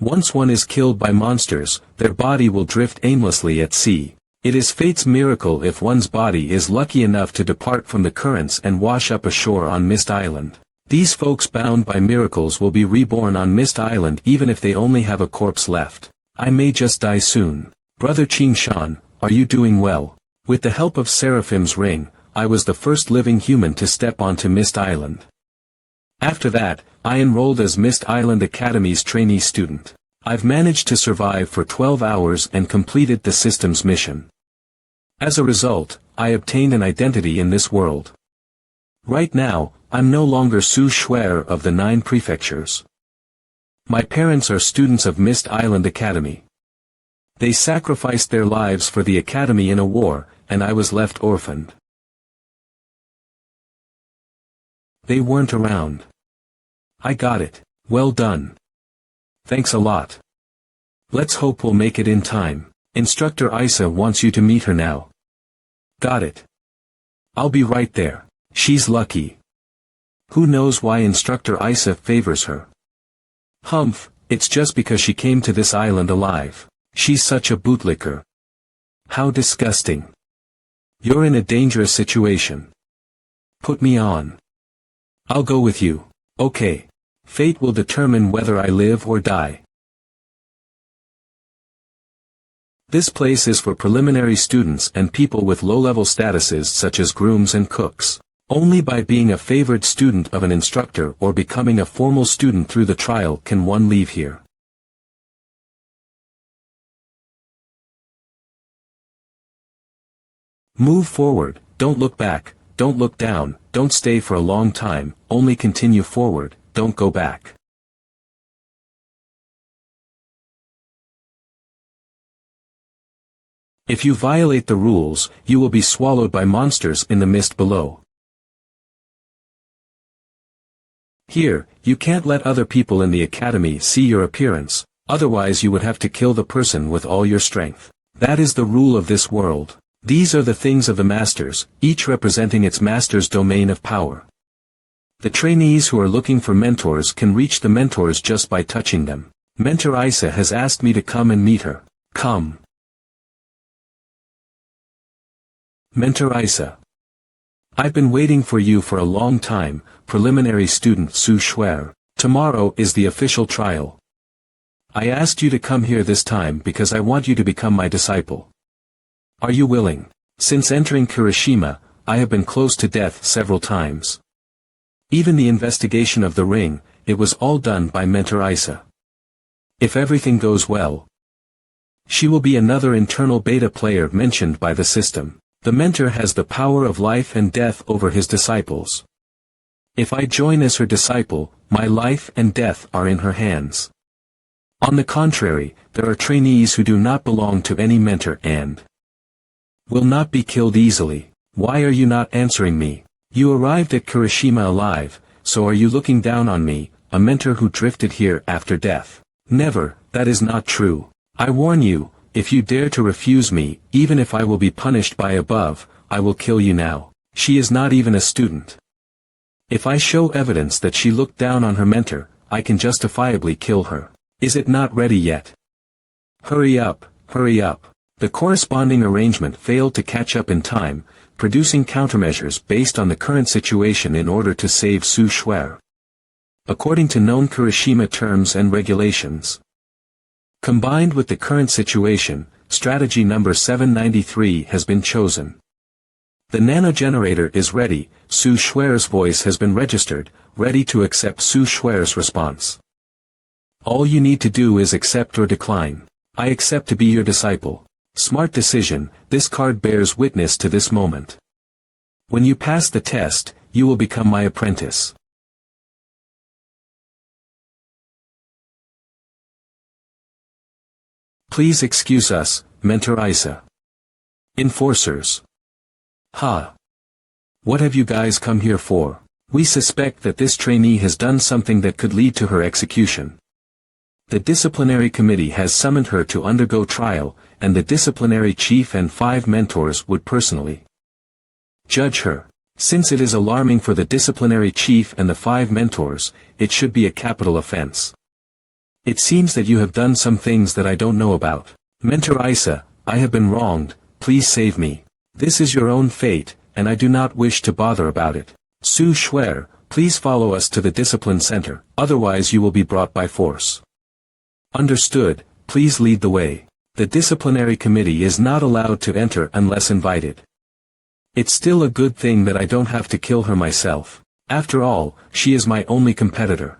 S1: Once one is killed by monsters, their body will drift aimlessly at sea. It is fate's miracle if one's body is lucky enough to depart from the currents and wash up ashore on Mist Island. These folks bound by miracles will be reborn on Mist Island even if they only have a corpse left. I may just die soon. Brother Qing Shan, are you doing well? With the help of Seraphim's ring, I was the first living human to step onto Mist Island. After that, I enrolled as Mist Island Academy's trainee student. I've managed to survive for 12 hours and completed the system's mission. As a result, I obtained an identity in this world. Right now, I'm no longer Su Schwer of the 9 prefectures. My parents are students of Mist Island Academy. They sacrificed their lives for the academy in a war, and I was left orphaned. They weren't around. I got it. Well done. Thanks a lot. Let's hope we'll make it in time. Instructor Isa wants you to meet her now. Got it. I'll be right there. She's lucky. Who knows why Instructor Isa favors her? Humph, it's just because she came to this island alive. She's such a bootlicker. How disgusting. You're in a dangerous situation. Put me on. I'll go with you. Okay. Fate will determine whether I live or die. This place is for preliminary students and people with low-level statuses such as grooms and cooks. Only by being a favored student of an instructor or becoming a formal student through the trial can one leave here. Move forward, don't look back, don't look down, don't stay for a long time, only continue forward, don't go back. If you violate the rules, you will be swallowed by monsters in the mist below. Here, you can't let other people in the academy see your appearance, otherwise you would have to kill the person with all your strength. That is the rule of this world. These are the things of the masters, each representing its master's domain of power. The trainees who are looking for mentors can reach the mentors just by touching them. Mentor Isa has asked me to come and meet her. Come. Mentor Isa. I've been waiting for you for a long time, preliminary student Su Schwer. Tomorrow is the official trial. I asked you to come here this time because I want you to become my disciple. Are you willing? Since entering Kirishima, I have been close to death several times. Even the investigation of the ring, it was all done by Mentor Isa. If everything goes well, she will be another internal beta player mentioned by the system. The mentor has the power of life and death over his disciples. If I join as her disciple, my life and death are in her hands. On the contrary, there are trainees who do not belong to any mentor and will not be killed easily. Why are you not answering me? You arrived at Kirishima alive, so are you looking down on me, a mentor who drifted here after death? Never, that is not true. I warn you, if you dare to refuse me, even if I will be punished by above, I will kill you now. She is not even a student. If I show evidence that she looked down on her mentor, I can justifiably kill her. Is it not ready yet? Hurry up, hurry up. The corresponding arrangement failed to catch up in time, producing countermeasures based on the current situation in order to save Su Schwer. According to known Kirishima terms and regulations. Combined with the current situation, strategy number 793 has been chosen. The nanogenerator is ready, Su Schwer's voice has been registered, ready to accept Su Schwer's response. All you need to do is accept or decline. I accept to be your disciple. Smart decision, this card bears witness to this moment. When you pass the test, you will become my apprentice. Please excuse us, Mentor Isa. Enforcers. Ha. What have you guys come here for? We suspect that this trainee has done something that could lead to her execution. The disciplinary committee has summoned her to undergo trial, and the disciplinary chief and 5 mentors would personally judge her. Since it is alarming for the disciplinary chief and the 5 mentors, it should be a capital offense. It seems that you have done some things that I don't know about. Mentor Isa, I have been wronged, please save me. This is your own fate, and I do not wish to bother about it. Su Shuer, please follow us to the discipline center, otherwise you will be brought by force. Understood, please lead the way. The disciplinary committee is not allowed to enter unless invited. It's still a good thing that I don't have to kill her myself. After all, she is my only competitor.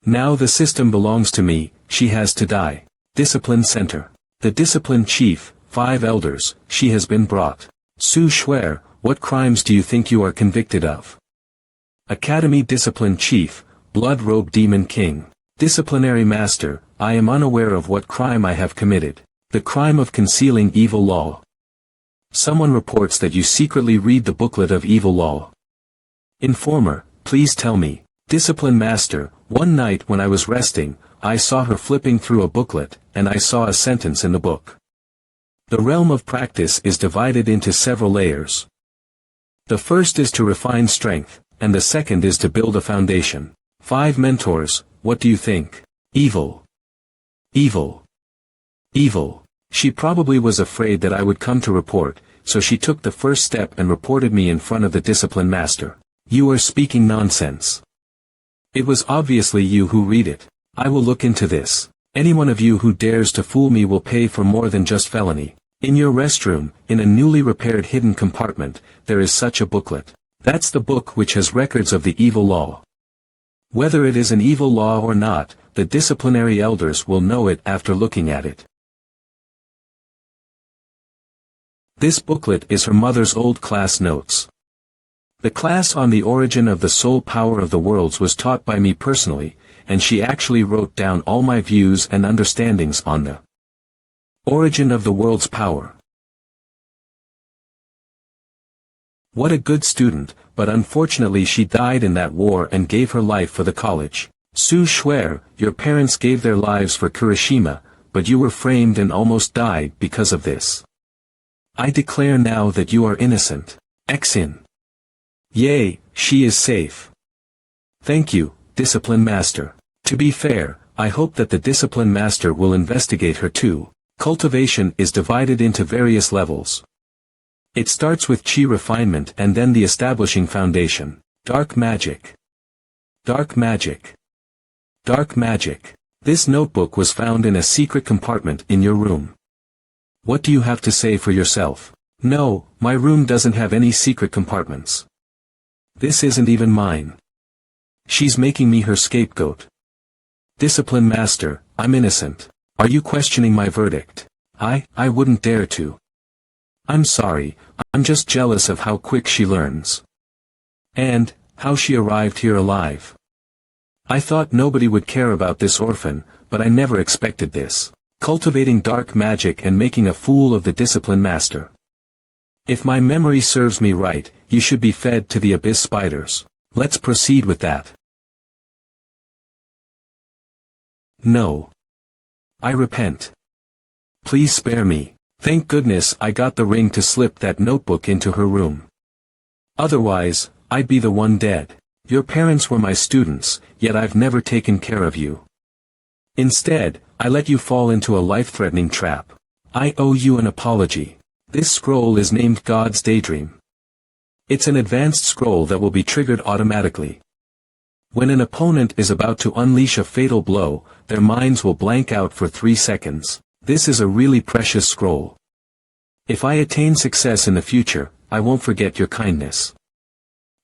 S1: Now the system belongs to me, she has to die. Discipline center. The discipline chief, 5 elders, she has been brought. Su Shuer, what crimes do you think you are convicted of? Academy discipline chief, blood robe demon king. Disciplinary master, I am unaware of what crime I have committed. The crime of concealing evil law. Someone reports that you secretly read the booklet of evil law. Informer, please tell me. Discipline master, one night when I was resting, I saw her flipping through a booklet, and I saw a sentence in the book. The realm of practice is divided into several layers. The first is to refine strength, and the second is to build a foundation. 5 mentors, what do you think? Evil. Evil. Evil. She probably was afraid that I would come to report, so she took the first step and reported me in front of the discipline master. You are speaking nonsense. It was obviously you who read it. I will look into this. Any one of you who dares to fool me will pay for more than just felony. In your restroom, in a newly repaired hidden compartment, there is such a booklet. That's the book which has records of the evil law. Whether it is an evil law or not, the disciplinary elders will know it after looking at it. This booklet is her mother's old class notes. The class on the origin of the soul power of the worlds was taught by me personally, and she actually wrote down all my views and understandings on the origin of the world's power. What a good student, but unfortunately she died in that war and gave her life for the college. Su Shuer, your parents gave their lives for Kurashima, but you were framed and almost died because of this. I declare now that you are innocent. Exin. Yay, she is safe. Thank you, Discipline Master. To be fair, I hope that the Discipline Master will investigate her too. Cultivation is divided into various levels. It starts with chi refinement and then the establishing foundation. Dark magic. Dark magic. Dark magic. This notebook was found in a secret compartment in your room. What do you have to say for yourself? No, my room doesn't have any secret compartments. This isn't even mine. She's making me her scapegoat. Discipline Master, I'm innocent. Are you questioning my verdict? I wouldn't dare to. I'm sorry, I'm just jealous of how quick she learns. And, how she arrived here alive. I thought nobody would care about this orphan, but I never expected this. Cultivating dark magic and making a fool of the Discipline Master. If my memory serves me right, you should be fed to the abyss spiders. Let's proceed with that. No. I repent. Please spare me. Thank goodness I got the ring to slip that notebook into her room. Otherwise, I'd be the one dead. Your parents were my students, yet I've never taken care of you. Instead, I let you fall into a life-threatening trap. I owe you an apology. This scroll is named God's Daydream. It's an advanced scroll that will be triggered automatically. When an opponent is about to unleash a fatal blow, their minds will blank out for 3 seconds. This is a really precious scroll. If I attain success in the future, I won't forget your kindness.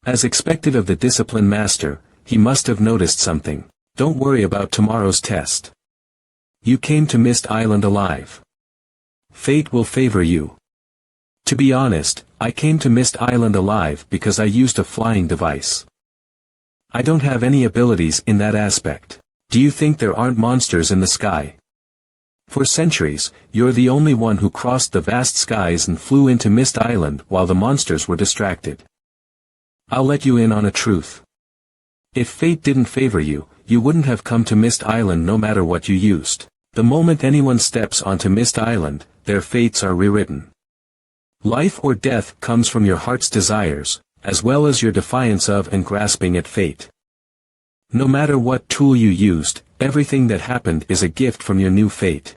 S1: As expected of the Discipline Master, he must have noticed something. Don't worry about tomorrow's test. You came to Mist Island alive. Fate will favor you. To be honest, I came to Mist Island alive because I used a flying device. I don't have any abilities in that aspect. Do you think there aren't monsters in the sky? For centuries, you're the only one who crossed the vast skies and flew into Mist Island while the monsters were distracted. I'll let you in on a truth. If fate didn't favor you, you wouldn't have come to Mist Island no matter what you used. The moment anyone steps onto Mist Island, their fates are rewritten. Life or death comes from your heart's desires, as well as your defiance of and grasping at fate. No matter what tool you used, everything that happened is a gift from your new fate.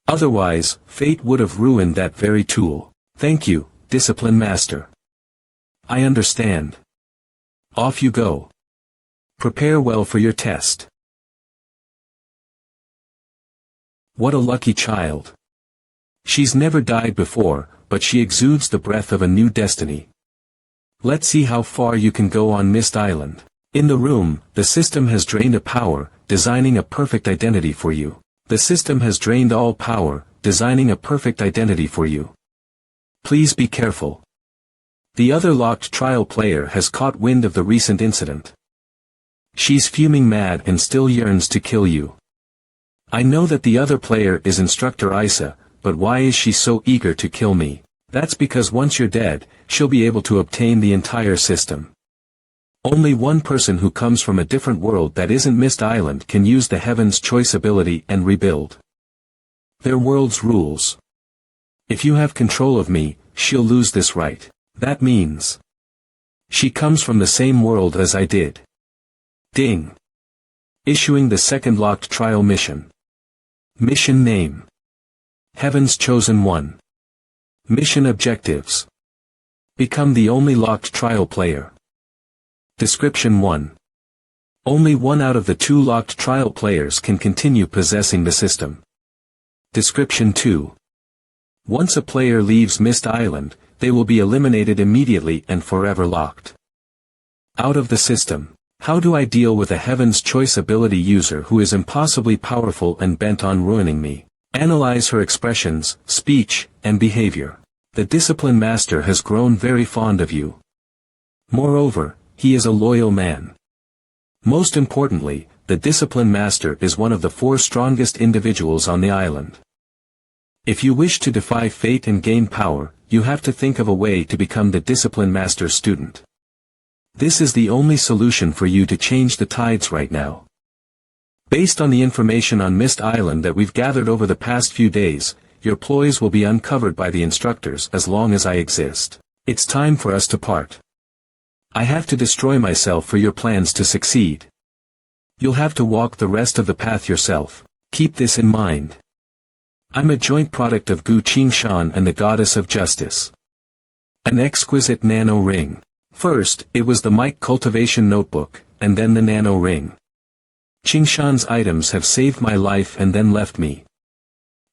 S1: Otherwise, fate would have ruined that very tool. Thank you, Discipline Master. I understand. Off you go. Prepare well for your test. What a lucky child. She's never died before, but she exudes the breath of a new destiny. Let's see how far you can go on Mist Island. In the room, the system has drained a power, designing a perfect identity for you. The system has drained all power, designing a perfect identity for you. Please be careful. The other locked trial player has caught wind of the recent incident. She's fuming mad and still yearns to kill you. I know that the other player is Instructor Isa, but why is she so eager to kill me? That's because once you're dead, she'll be able to obtain the entire system. Only one person who comes from a different world that isn't Mist Island can use the Heaven's Choice ability and rebuild their world's rules. If you have control of me, she'll lose this right. That means she comes from the same world as I did. Ding. Issuing the second locked trial mission. Mission name: Heaven's Chosen One. Mission objectives: become the only locked trial player. Description 1. Only one out of the 2 locked trial players can continue possessing the system. Description 2. Once a player leaves Mist Island, they will be eliminated immediately and forever locked out of the system. How do I deal with a Heaven's Choice ability user who is impossibly powerful and bent on ruining me? Analyze her expressions, speech, and behavior. The Discipline Master has grown very fond of you. Moreover, he is a loyal man. Most importantly, the Discipline Master is one of the 4 strongest individuals on the island. If you wish to defy fate and gain power, you have to think of a way to become the Discipline Master's student. This is the only solution for you to change the tides right now. Based on the information on Mist Island that we've gathered over the past few days, your ploys will be uncovered by the instructors as long as I exist. It's time for us to part. I have to destroy myself for your plans to succeed. You'll have to walk the rest of the path yourself. Keep this in mind. I'm a joint product of Gu Qingshan and the Goddess of Justice. An exquisite nano ring. First, it was the mic cultivation notebook, and then the nano ring. Qingshan's items have saved my life and then left me.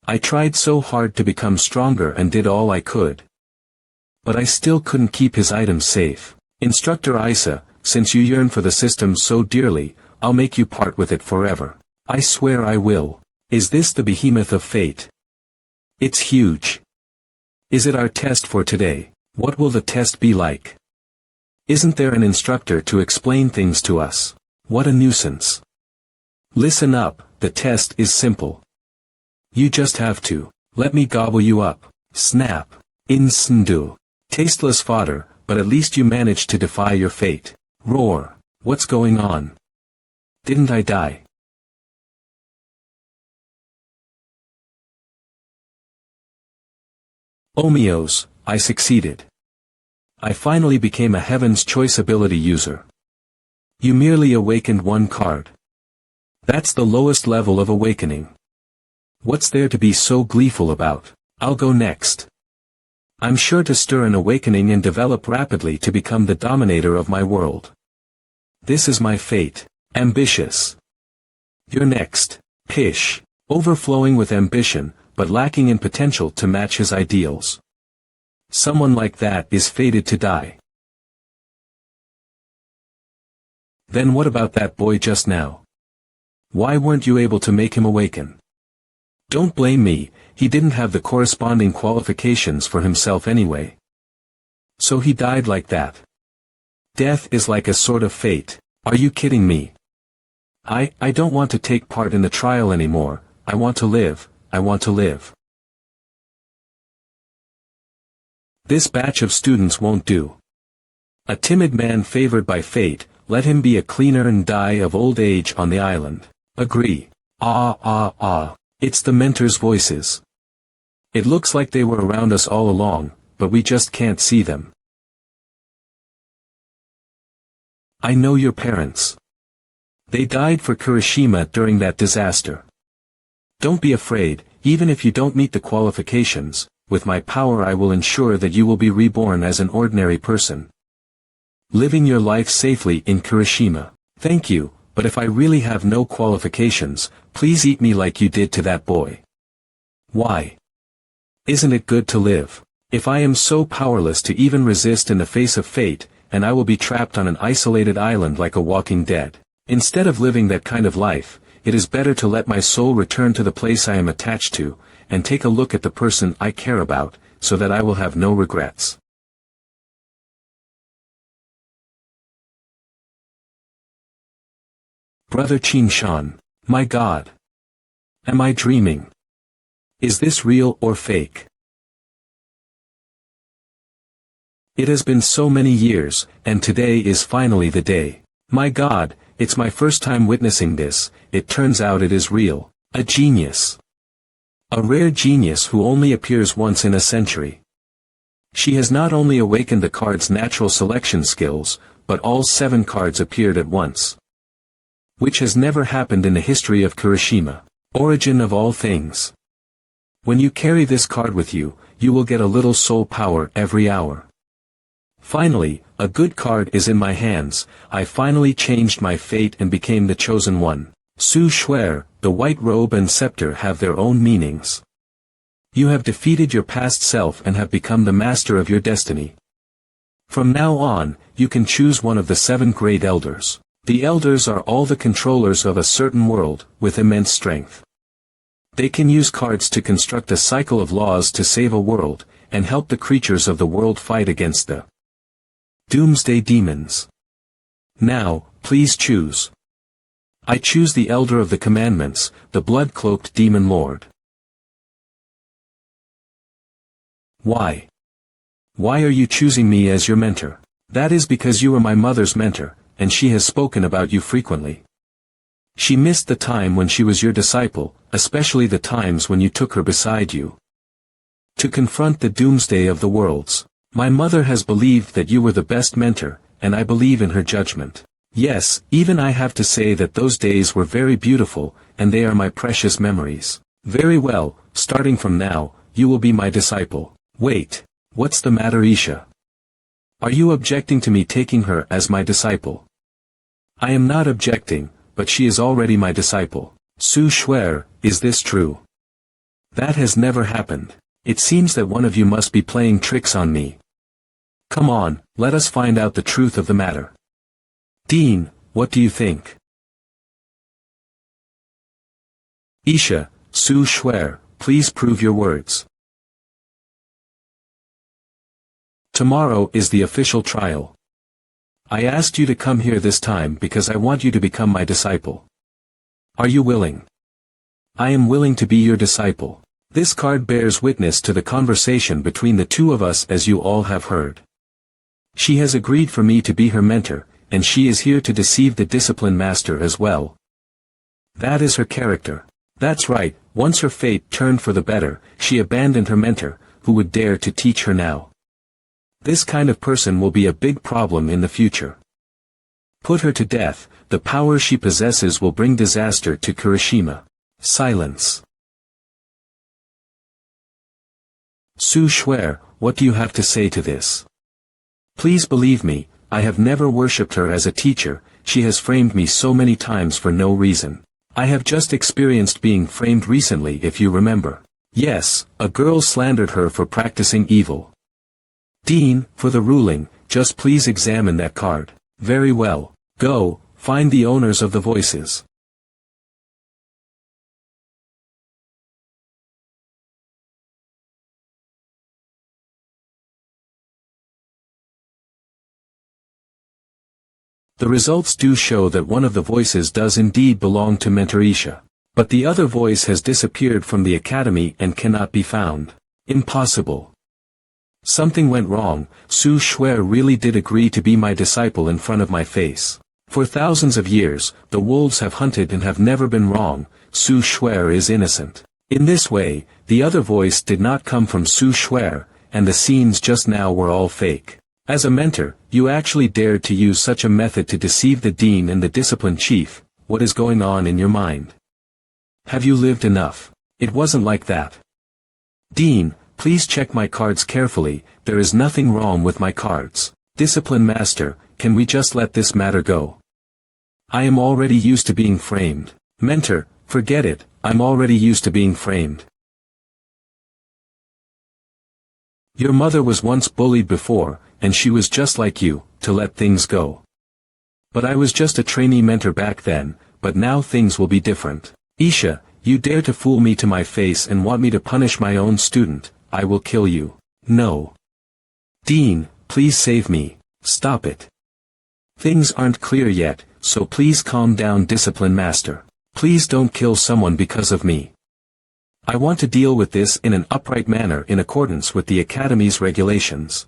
S1: I tried so hard to become stronger and did all I could. But I still couldn't keep his items safe. Instructor Isa, since you yearn for the system so dearly, I'll make you part with it forever. I swear I will. Is this the behemoth of fate? It's huge. Is it our test for today? What will the test be like? Isn't there an instructor to explain things to us? What a nuisance. Listen up, the test is simple. You just have to let me gobble you up. Snap. Insendu. Tasteless fodder, but at least you managed to defy your fate. Roar. What's going on? Didn't I die? Omios, I succeeded. I finally became a Heaven's Choice ability user. You merely awakened 1 card. That's the lowest level of awakening. What's there to be so gleeful about? I'll go next. I'm sure to stir an awakening and develop rapidly to become the dominator of my world. This is my fate. Ambitious. You're next. Pish. Overflowing with ambition, but lacking in potential to match his ideals. Someone like that is fated to die. Then what about that boy just now? Why weren't you able to make him awaken? Don't blame me, he didn't have the corresponding qualifications for himself anyway. So he died like that. Death is like a sort of fate. Are you kidding me? I don't want to take part in the trial anymore. I want to live, I want to live. This batch of students won't do. A timid man favored by fate, let him be a cleaner and die of old age on the island. Agree. It's the mentor's voices. It looks like they were around us all along, but we just can't see them. I know your parents. They died for Kurashima during that disaster. Don't be afraid, even if you don't meet the qualifications, with my power I will ensure that you will be reborn as an ordinary person, living your life safely in Kurashima. Thank you, but if I really have no qualifications, please eat me like you did to that boy. Why? Isn't it good to live? If I am so powerless to even resist in the face of fate, and I will be trapped on an isolated island like a walking dead. Instead of living that kind of life, it is better to let my soul return to the place I am attached to, and take a look at the person I care about, so that I will have no regrets. Brother Qinshan, my God. Am I dreaming? Is this real or fake? It has been so many years, and today is finally the day. My God, it's my first time witnessing this. It turns out it is real. A genius. A rare genius who only appears once in a century. She has not only awakened the card's natural selection skills, but all 7 cards appeared at once. Which has never happened in the history of Kurashima. Origin of all things. When you carry this card with you, you will get a little soul power every hour. Finally, a good card is in my hands. I finally changed my fate and became the chosen one. Su Shuer, the white robe and scepter have their own meanings. You have defeated your past self and have become the master of your destiny. From now on, you can choose one of the 7 great elders. The elders are all the controllers of a certain world, with immense strength. They can use cards to construct a cycle of laws to save a world, and help the creatures of the world fight against the Doomsday Demons. Now, please choose. I choose the Elder of the Commandments, the blood-cloaked Demon Lord. Why? Why are you choosing me as your mentor? That is because you are my mother's mentor, and she has spoken about you frequently. She missed the time when she was your disciple, especially the times when you took her beside you to confront the doomsday of the worlds. My mother has believed that you were the best mentor, and I believe in her judgment. Yes, even I have to say that those days were very beautiful, and they are my precious memories. Very well, starting from now, you will be my disciple. Wait, what's the matter, Isha? Are you objecting to me taking her as my disciple? I am not objecting, but she is already my disciple. Su Shuer, is this true? That has never happened. It seems that one of you must be playing tricks on me. Come on, let us find out the truth of the matter. Dean, what do you think? Isha, Su Shuer, please prove your words. Tomorrow is the official trial. I asked you to come here this time because I want you to become my disciple. Are you willing? I am willing to be your disciple. This card bears witness to the conversation between the two of us, as you all have heard. She has agreed for me to be her mentor, and she is here to deceive the discipline master as well. That is her character. That's right, once her fate turned for the better, she abandoned her mentor, who would dare to teach her now. This kind of person will be a big problem in the future. Put her to death. The power she possesses will bring disaster to Kurashima. Silence. Su Shuer, what do you have to say to this? Please believe me, I have never worshipped her as a teacher. She has framed me so many times for no reason. I have just experienced being framed recently, if you remember. Yes, a girl slandered her for practicing evil. Dean, for the ruling, just please examine that card. Very well. Go, find the owners of the voices. The results do show that one of the voices does indeed belong to Mentor Isha. But the other voice has disappeared from the academy and cannot be found. Impossible. Something went wrong. Su Shuer really did agree to be my disciple in front of my face. For thousands of years, the wolves have hunted and have never been wrong. Su Shuer is innocent. In this way, the other voice did not come from Su Shuer, and the scenes just now were all fake. As a mentor, you actually dared to use such a method to deceive the dean and the discipline chief. What is going on in your mind? Have you lived enough? It wasn't like that. Dean, please check my cards carefully. There is nothing wrong with my cards. Discipline master, can we just let this matter go? I am already used to being framed. Mentor, forget it, I'm already used to being framed. Your mother was once bullied before, and she was just like you, to let things go. But I was just a trainee mentor back then, but now things will be different. Isha, you dare to fool me to my face and want me to punish my own student, I will kill you. No. Dean, please save me. Stop it. Things aren't clear yet, so please calm down, discipline master. Please don't kill someone because of me. I want to deal with this in an upright manner in accordance with the Academy's regulations.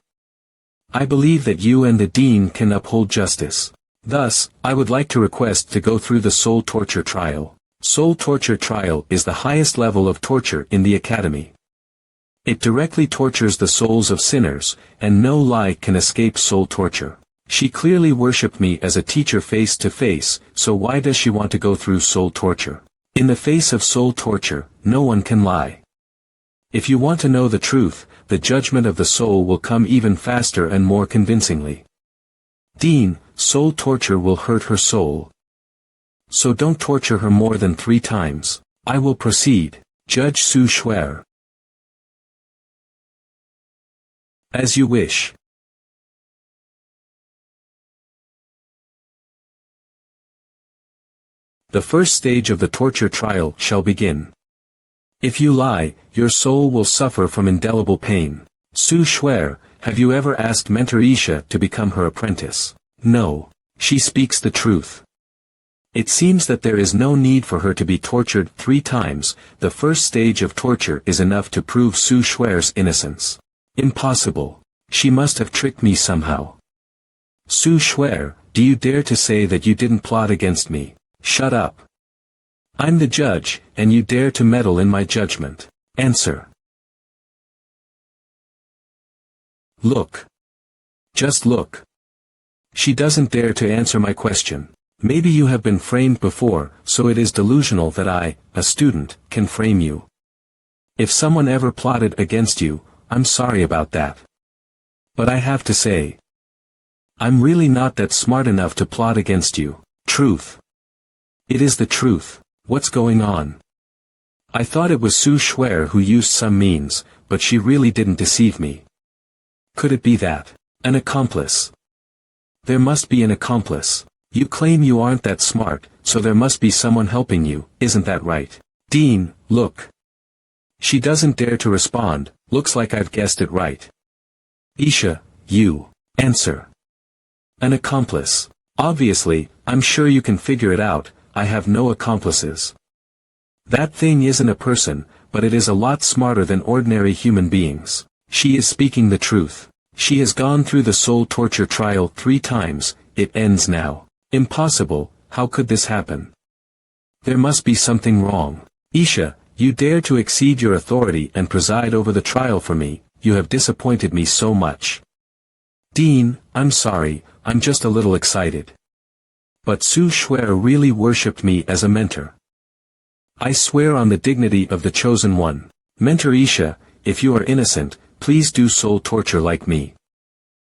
S1: I believe that you and the Dean can uphold justice. Thus, I would like to request to go through the soul torture trial. Soul torture trial is the highest level of torture in the Academy. It directly tortures the souls of sinners, and no lie can escape soul torture. She clearly worshipped me as a teacher face to face, so why does she want to go through soul torture? In the face of soul torture, no one can lie. If you want to know the truth, the judgment of the soul will come even faster and more convincingly. Dean, soul torture will hurt her soul. So don't torture her more than 3 times. I will proceed. Judge Su Shuer. As you wish. The first stage of the torture trial shall begin. If you lie, your soul will suffer from indelible pain. Su Shuer, have you ever asked Mentor Isha to become her apprentice? No. She speaks the truth. It seems that there is no need for her to be tortured 3 times. The first stage of torture is enough to prove Su Shuer's innocence. Impossible. She must have tricked me somehow. Su Shuer, do you dare to say that you didn't plot against me? Shut up. I'm the judge, and you dare to meddle in my judgment. Answer. Look. Just look. She doesn't dare to answer my question. Maybe you have been framed before, so it is delusional that I, a student, can frame you. If someone ever plotted against you, I'm sorry about that. But I have to say, I'm really not that smart enough to plot against you. Truth. It is the truth. What's going on? I thought it was Su Shuer who used some means, but she really didn't deceive me. Could it be that? An accomplice. There must be an accomplice. You claim you aren't that smart, so there must be someone helping you, isn't that right? Dean, look. She doesn't dare to respond. Looks like I've guessed it right. Isha, you. Answer. An accomplice. Obviously, I'm sure you can figure it out. I have no accomplices. That thing isn't a person, but it is a lot smarter than ordinary human beings. She is speaking the truth. She has gone through the soul torture trial 3 times, it ends now. Impossible, how could this happen? There must be something wrong. Isha, you dare to exceed your authority and preside over the trial for me, you have disappointed me so much. Dean, I'm sorry, I'm just a little excited. But Su Shuer really worshipped me as a mentor. I swear on the dignity of the chosen one. Mentor Isha, if you are innocent, please do soul torture like me.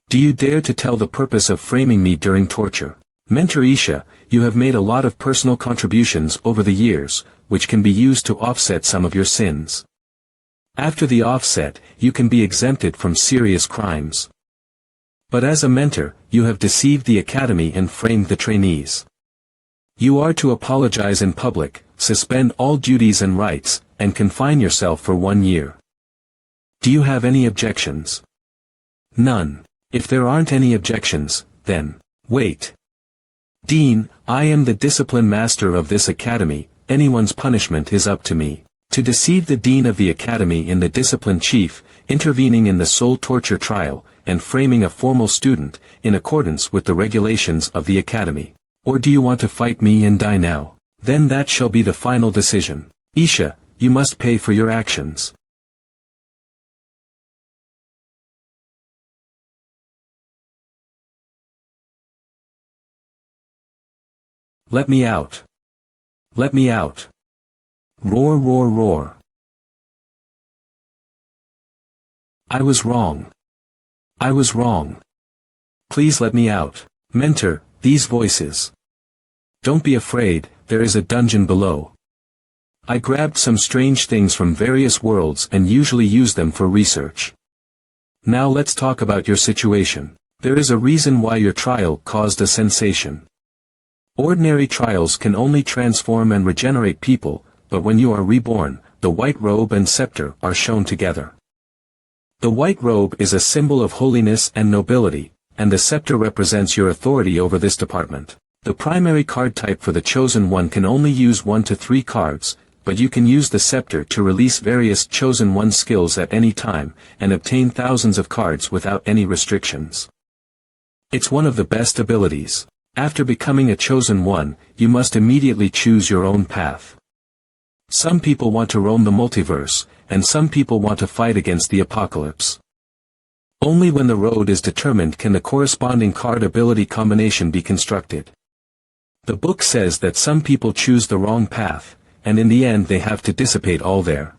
S1: Do you dare to tell the purpose of framing me during torture? Mentor Isha, you have made a lot of personal contributions over the years, which can be used to offset some of your sins. After the offset, you can be exempted from serious crimes. But as a mentor, you have deceived the academy and framed the trainees. You are to apologize in public, suspend all duties and rights, and confine yourself for 1 year. Do you have any objections? None. If there aren't any objections, then, wait. Dean, I am the discipline master of this academy, anyone's punishment is up to me. To deceive the dean of the academy in the discipline chief, intervening in the soul torture trial, and framing a formal student, in accordance with the regulations of the academy. Or do you want to fight me and die now? Then that shall be the final decision. Isha, you must pay for your actions. Let me out. Let me out. Roar, roar, roar. I was wrong. I was wrong. Please let me out. Mentor, these voices. Don't be afraid, there is a dungeon below. I grabbed some strange things from various worlds and usually use them for research. Now let's talk about your situation. There is a reason why your trial caused a sensation. Ordinary trials can only transform and regenerate people, but when you are reborn, the white robe and scepter are shown together. The white robe is a symbol of holiness and nobility, and the scepter represents your authority over this department. The primary card type for the chosen one can only use 1 to 3 cards, but you can use the scepter to release various chosen one skills at any time, and obtain thousands of cards without any restrictions. It's one of the best abilities. After becoming a chosen one, you must immediately choose your own path. Some people want to roam the multiverse, and some people want to fight against the apocalypse. Only when the road is determined can the corresponding card ability combination be constructed. The book says that some people choose the wrong path, and in the end they have to dissipate all their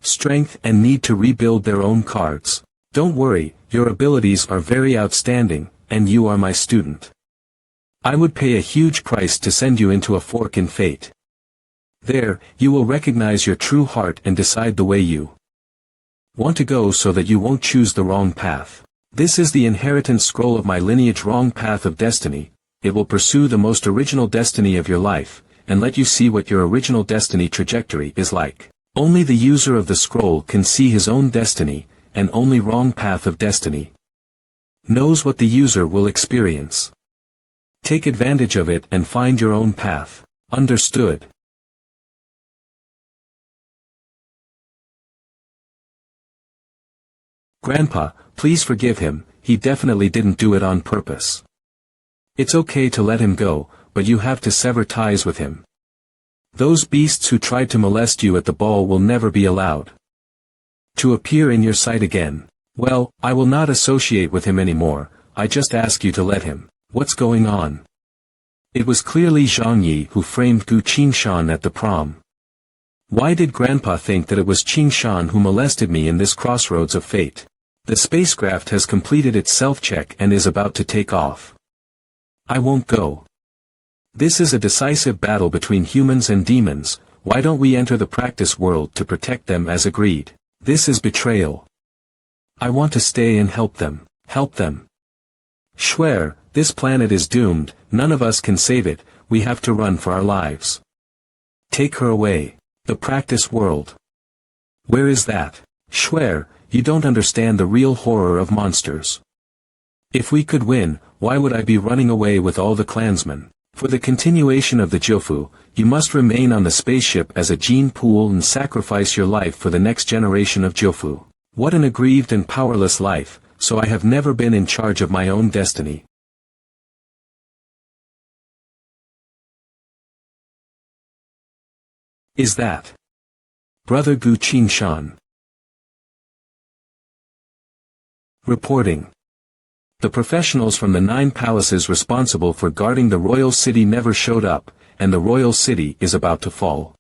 S1: strength and need to rebuild their own cards. Don't worry, your abilities are very outstanding, and you are my student. I would pay a huge price to send you into a fork in fate. There, you will recognize your true heart and decide the way you want to go so that you won't choose the wrong path. This is the inheritance scroll of my lineage wrong path of destiny. It will pursue the most original destiny of your life, and let you see what your original destiny trajectory is like. Only the user of the scroll can see his own destiny, and only wrong path of destiny knows what the user will experience. Take advantage of it and find your own path. Understood? Grandpa, please forgive him, he definitely didn't do it on purpose. It's okay to let him go, but you have to sever ties with him. Those beasts who tried to molest you at the ball will never be allowed to appear in your sight again. Well, I will not associate with him anymore, I just ask you to let him. What's going on? It was clearly Zhang Yi who framed Gu Qingshan at the prom. Why did Grandpa think that it was Qingshan who molested me in this crossroads of fate? The spacecraft has completed its self-check and is about to take off. I won't go. This is a decisive battle between humans and demons, why don't we enter the practice world to protect them as agreed? This is betrayal. I want to stay and help them. Help them. Schwer, this planet is doomed, none of us can save it, we have to run for our lives. Take her away. The practice world. Where is that? Schwer, you don't understand the real horror of monsters. If we could win, why would I be running away with all the clansmen? For the continuation of the Jofu, you must remain on the spaceship as a gene pool and sacrifice your life for the next generation of Jofu. What an aggrieved and powerless life, so I have never been in charge of my own destiny. Is that Brother Gu Qingshan? Reporting. The professionals from the 9 palaces responsible for guarding the royal city never showed up, and the royal city is about to fall.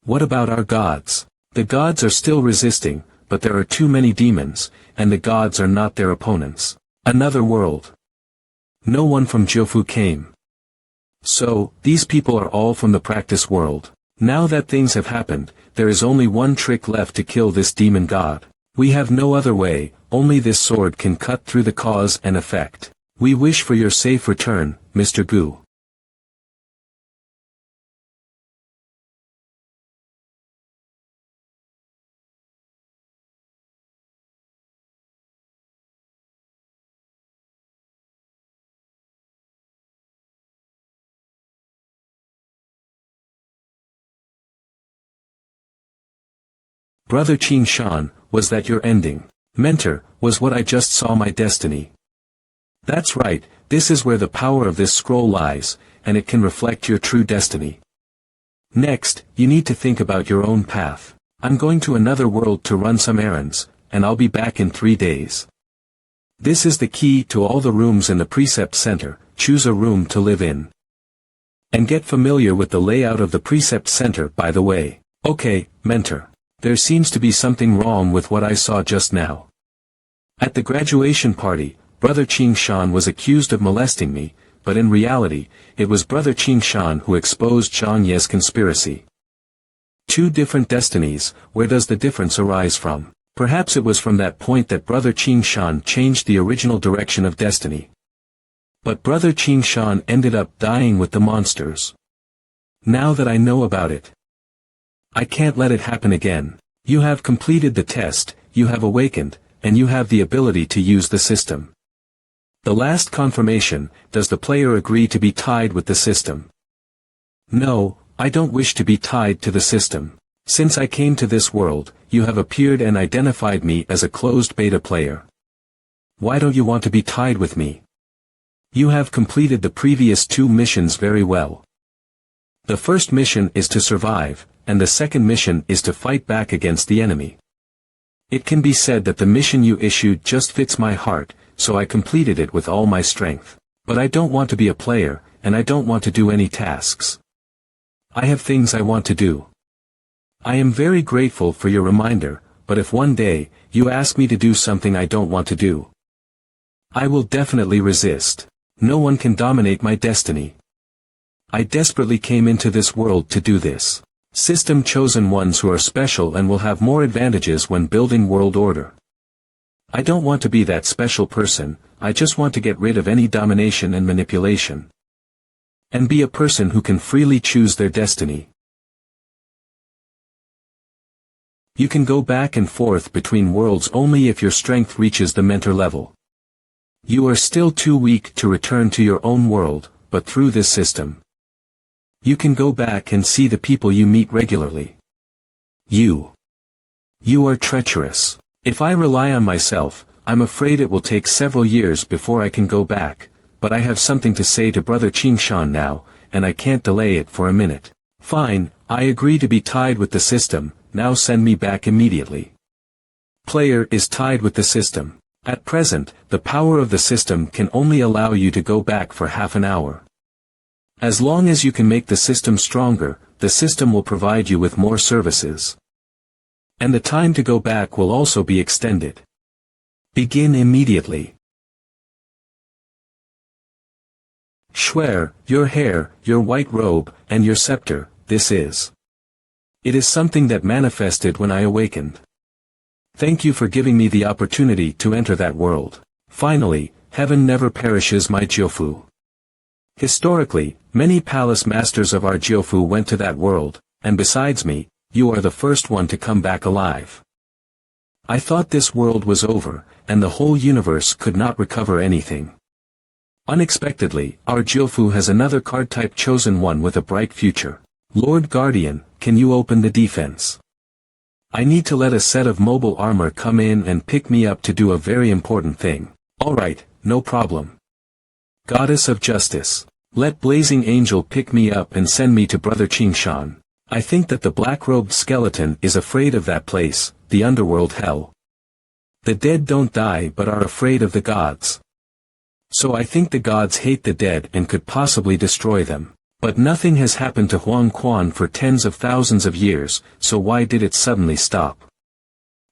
S1: What about our gods? The gods are still resisting, but there are too many demons, and the gods are not their opponents. Another world. No one from Jofu came. So, these people are all from the practice world. Now that things have happened, there is only one trick left to kill this demon god. We have no other way, only this sword can cut through the cause and effect. We wish for your safe return, Mr. Gu. Brother Qing Shan, was that your ending? Mentor, was what I just saw my destiny. That's right, this is where the power of this scroll lies, and it can reflect your true destiny. Next, you need to think about your own path. I'm going to another world to run some errands, and I'll be back in 3 days. This is the key to all the rooms in the Precept Center. Choose a room to live in. And get familiar with the layout of the Precept Center, by the way. Okay, mentor. There seems to be something wrong with what I saw just now. At the graduation party, Brother Qing Shan was accused of molesting me, but in reality, it was Brother Qing Shan who exposed Zhang Ye's conspiracy. 2 different destinies, where does the difference arise from? Perhaps it was from that point that Brother Qing Shan changed the original direction of destiny. But Brother Qing Shan ended up dying with the monsters. Now that I know about it, I can't let it happen again. You have completed the test, you have awakened, and you have the ability to use the system. The last confirmation, does the player agree to be tied with the system? No, I don't wish to be tied to the system. Since I came to this world, you have appeared and identified me as a closed beta player. Why don't you want to be tied with me? You have completed the previous 2 missions very well. The first mission is to survive, and the second mission is to fight back against the enemy. It can be said that the mission you issued just fits my heart, so I completed it with all my strength. But I don't want to be a player, and I don't want to do any tasks. I have things I want to do. I am very grateful for your reminder, but if one day, you ask me to do something I don't want to do, I will definitely resist. No one can dominate my destiny. I desperately came into this world to do this. System chosen ones who are special and will have more advantages when building world order. I don't want to be that special person, I just want to get rid of any domination and manipulation. And be a person who can freely choose their destiny. You can go back and forth between worlds only if your strength reaches the mentor level. You are still too weak to return to your own world, but through this system, you can go back and see the people you meet regularly. You are treacherous. If I rely on myself, I'm afraid it will take several years before I can go back, but I have something to say to Brother Qing Shan now, and I can't delay it for a minute. Fine, I agree to be tied with the system, now send me back immediately. Player is tied with the system. At present, the power of the system can only allow you to go back for half an hour. As long as you can make the system stronger, the system will provide you with more services. And the time to go back will also be extended. Begin immediately. Schwer, your hair, your white robe, and your scepter, this is. It is something that manifested when I awakened. Thank you for giving me the opportunity to enter that world. Finally, heaven never perishes my Jiufu. Historically, many palace masters of our Jiufu went to that world, and besides me, you are the first one to come back alive. I thought this world was over, and the whole universe could not recover anything. Unexpectedly, our Jiufu has another card type chosen one with a bright future. Lord Guardian, can you open the defense? I need to let a set of mobile armor come in and pick me up to do a very important thing. Alright, no problem. Goddess of Justice, let Blazing Angel pick me up and send me to Brother Qing Shan. I think that the black-robed skeleton is afraid of that place, the underworld hell. The dead don't die but are afraid of the gods. So I think the gods hate the dead and could possibly destroy them. But nothing has happened to Huang Quan for tens of thousands of years, so why did it suddenly stop?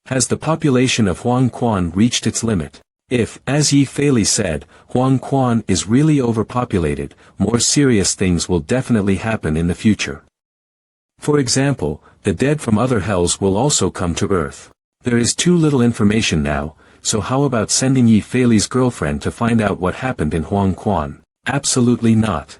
S1: Has the population of Huang Quan reached its limit? If, as Yi Feili said, Huang Quan is really overpopulated, more serious things will definitely happen in the future. For example, the dead from other hells will also come to Earth. There is too little information now, so how about sending Yi Feili's girlfriend to find out what happened in Huang Quan? Absolutely not.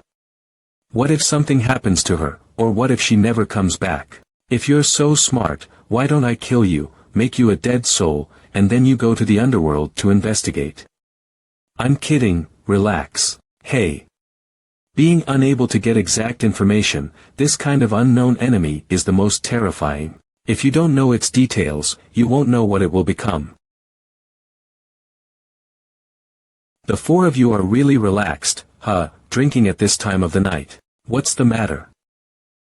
S1: What if something happens to her, or what if she never comes back? If you're so smart, why don't I kill you, make you a dead soul, and then you go to the underworld to investigate? I'm kidding, relax. Hey. Being unable to get exact information, this kind of unknown enemy is the most terrifying. If you don't know its details, you won't know what it will become. The four of you are really relaxed, drinking at this time of the night. What's the matter?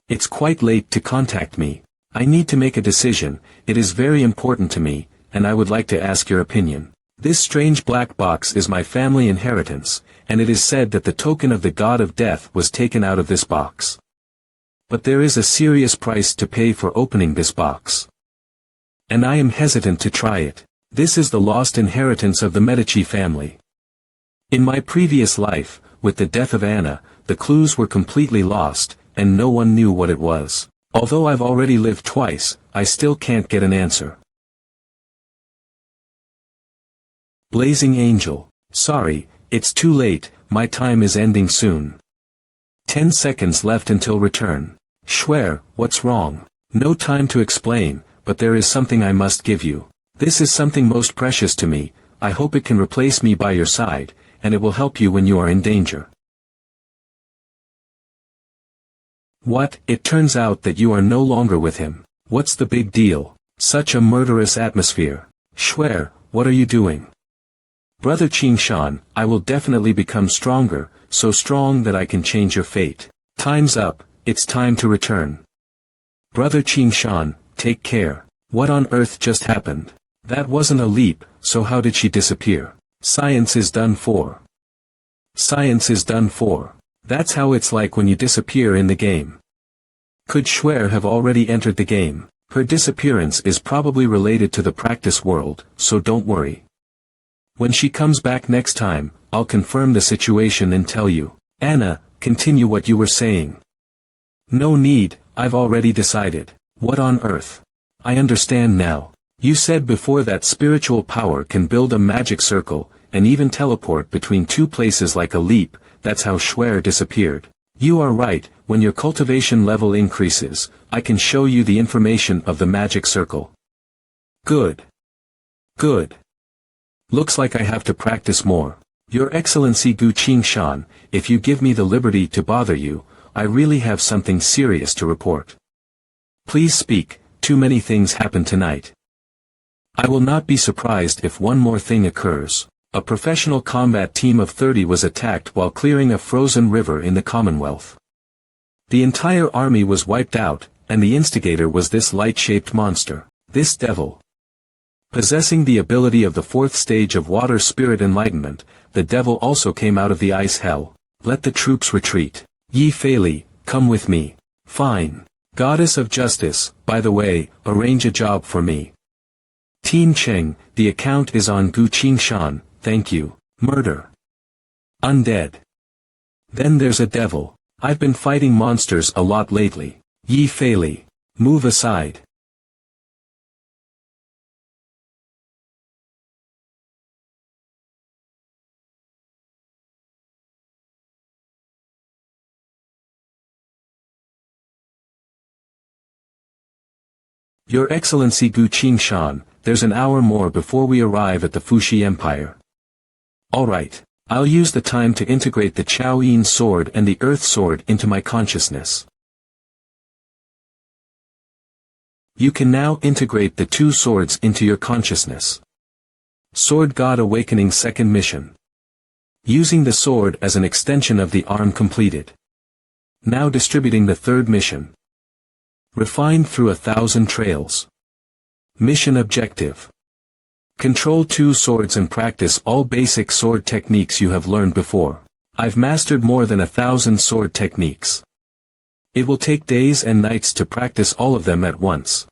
S1: It's quite late to contact me. I need to make a decision, it is very important to me, and I would like to ask your opinion. This strange black box is my family inheritance, and it is said that the token of the god of death was taken out of this box. But there is a serious price to pay for opening this box. And I am hesitant to try it. This is the lost inheritance of the Medici family. In my previous life, with the death of Anna, the clues were completely lost, and no one knew what it was. Although I've already lived twice, I still can't get an answer. Blazing Angel. Sorry, it's too late, my time is ending soon. 10 seconds left until return. Schwer, what's wrong? No time to explain, but there is something I must give you. This is something most precious to me, I hope it can replace me by your side, and it will help you when you are in danger. What? It turns out that you are no longer with him. What's the big deal? Such a murderous atmosphere. Schwer, what are you doing? Brother Qingshan, I will definitely become stronger, so strong that I can change your fate. Time's up, it's time to return. Brother Qingshan, take care. What on earth just happened? That wasn't a leap, so how did she disappear? Science is done for. Science is done for. That's how it's like when you disappear in the game. Could Schwer have already entered the game? Her disappearance is probably related to the practice world, so don't worry. When she comes back next time, I'll confirm the situation and tell you. Anna, continue what you were saying. No need, I've already decided. What on earth? I understand now. You said before that spiritual power can build a magic circle, and even teleport between two places like a leap, that's how Schwer disappeared. You are right, when your cultivation level increases, I can show you the information of the magic circle. Good. Good. Looks like I have to practice more. Your Excellency Gu Qingshan, if you give me the liberty to bother you, I really have something serious to report. Please speak, too many things happen tonight. I will not be surprised if one more thing occurs. A professional combat team of 30 was attacked while clearing a frozen river in the Commonwealth. The entire army was wiped out, and the instigator was this light-shaped monster, this devil. Possessing the ability of the fourth stage of water spirit enlightenment, the devil also came out of the ice hell. Let the troops retreat. Yi Feili, come with me. Fine. Goddess of Justice, by the way, arrange a job for me. Tin Cheng, the account is on Gu Qingshan, thank you. Murder. Undead. Then there's a devil. I've been fighting monsters a lot lately. Yi Feili. Move aside. Your Excellency Gu Qingshan, there's an hour more before we arrive at the Fuxi Empire. Alright, I'll use the time to integrate the Chao Yin sword and the Earth sword into my consciousness. You can now integrate the two swords into your consciousness. Sword God Awakening second mission. Using the sword as an extension of the arm completed. Now distributing the third mission. Refined through 1,000 trails. Mission objective. Control two swords and practice all basic sword techniques you have learned before. I've mastered more than 1,000 sword techniques. It will take days and nights to practice all of them at once.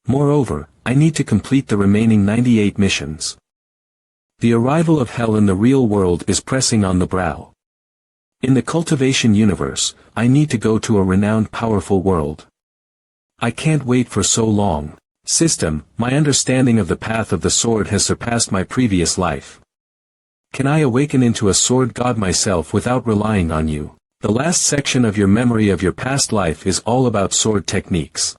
S1: Moreover, I need to complete the remaining 98 missions. The arrival of hell in the real world is pressing on the brow. In the cultivation universe, I need to go to a renowned powerful world. I can't wait for so long. System, my understanding of the path of the sword has surpassed my previous life. Can I awaken into a sword god myself without relying on you? The last section of your memory of your past life is all about sword techniques.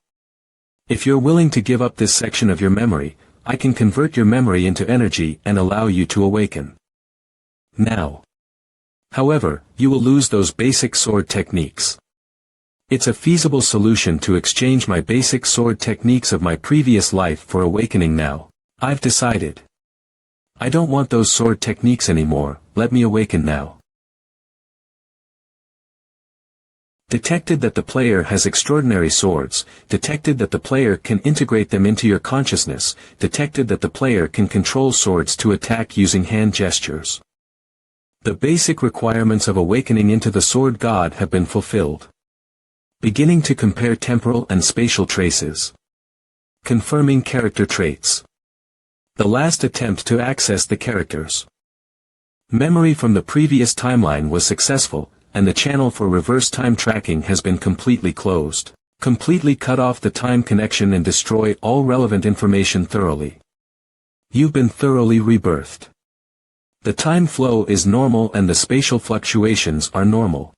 S1: If you're willing to give up this section of your memory, I can convert your memory into energy and allow you to awaken. Now. However, you will lose those basic sword techniques. It's a feasible solution to exchange my basic sword techniques of my previous life for awakening now. I've decided. I don't want those sword techniques anymore, let me awaken now. Detected that the player has extraordinary swords, detected that the player can integrate them into your consciousness, detected that the player can control swords to attack using hand gestures. The basic requirements of awakening into the sword god have been fulfilled. Beginning to compare temporal and spatial traces. Confirming character traits. The last attempt to access the characters. Memory from the previous timeline was successful, and the channel for reverse time tracking has been completely closed. Completely cut off the time connection and destroy all relevant information thoroughly. You've been thoroughly rebirthed. The time flow is normal and the spatial fluctuations are normal.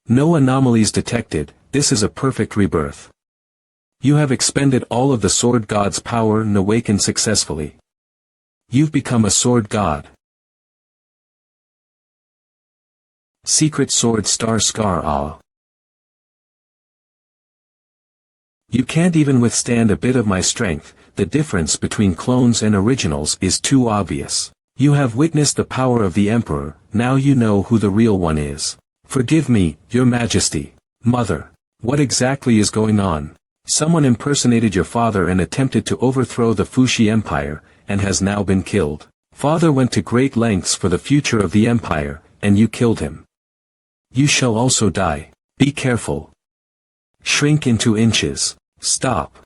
S1: No anomalies detected, this is a perfect rebirth. You have expended all of the sword god's power and awakened successfully. You've become a sword god. Secret Sword Star Scar. You can't even withstand a bit of my strength, the difference between clones and originals is too obvious. You have witnessed the power of the Emperor, now you know who the real one is. Forgive me, Your Majesty. Mother. What exactly is going on? Someone impersonated your father and attempted to overthrow the Fuxi Empire, and has now been killed. Father went to great lengths for the future of the Empire, and you killed him. You shall also die. Be careful. Shrink into inches. Stop.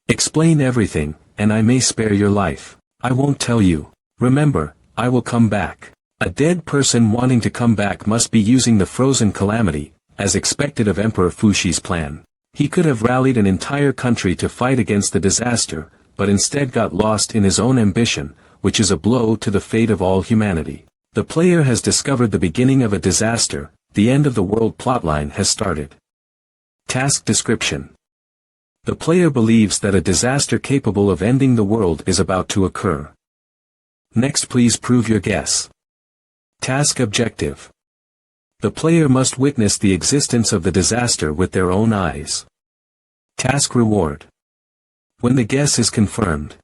S1: Explain everything, and I may spare your life. I won't tell you. Remember, I will come back. A dead person wanting to come back must be using the frozen calamity, as expected of Emperor Fuxi's plan. He could have rallied an entire country to fight against the disaster, but instead got lost in his own ambition, which is a blow to the fate of all humanity. The player has discovered the beginning of a disaster, the end of the world plotline has started. Task description. The player believes that a disaster capable of ending the world is about to occur. Next, please prove your guess. Task objective. The player must witness the existence of the disaster with their own eyes. Task reward. When the guess is confirmed,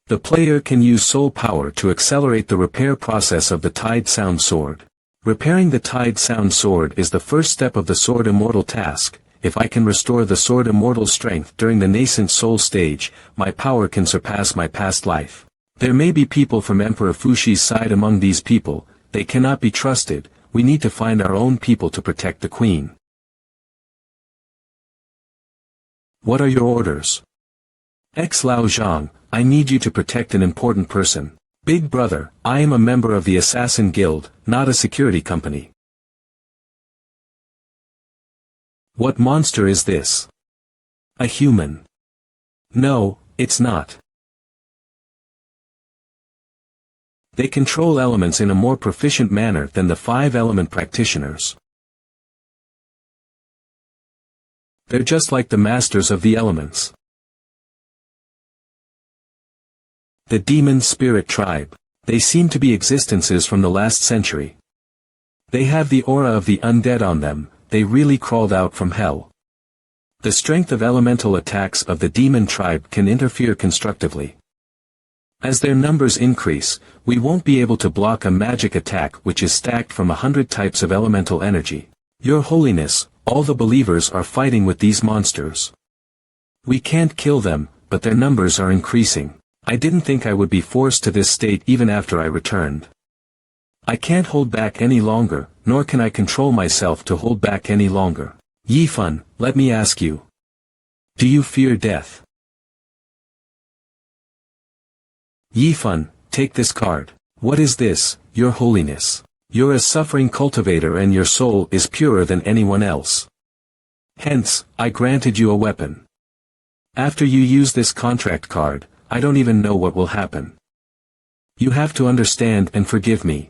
S1: the player can use soul power to accelerate the repair process of the Tide Sound Sword. Repairing the Tide Sound Sword is the first step of the Sword Immortal task. If I can restore the Sword Immortal's strength during the nascent soul stage, my power can surpass my past life. There may be people from Emperor Fuxi's side among these people, they cannot be trusted, we need to find our own people to protect the Queen. What are your orders? Lao Zhang, I need you to protect an important person. Big Brother, I am a member of the Assassin Guild, not a security company. What monster is this? A human. No, it's not. They control elements in a more proficient manner than the 5-element practitioners. They're just like the masters of the elements. The Demon Spirit Tribe. They seem to be existences from the last century. They have the aura of the undead on them, they really crawled out from hell. The strength of elemental attacks of the Demon Tribe can interfere constructively. As their numbers increase, we won't be able to block a magic attack which is stacked from 100 types of elemental energy. Your Holiness, all the believers are fighting with these monsters. We can't kill them, but their numbers are increasing. I didn't think I would be forced to this state even after I returned. I can't hold back any longer, nor can I control myself to hold back any longer. Yifan, let me ask you. Do you fear death? Yifan, take this card. What is this, Your Holiness? You're a suffering cultivator and your soul is purer than anyone else. Hence, I granted you a weapon. After you use this contract card, I don't even know what will happen. You have to understand and forgive me.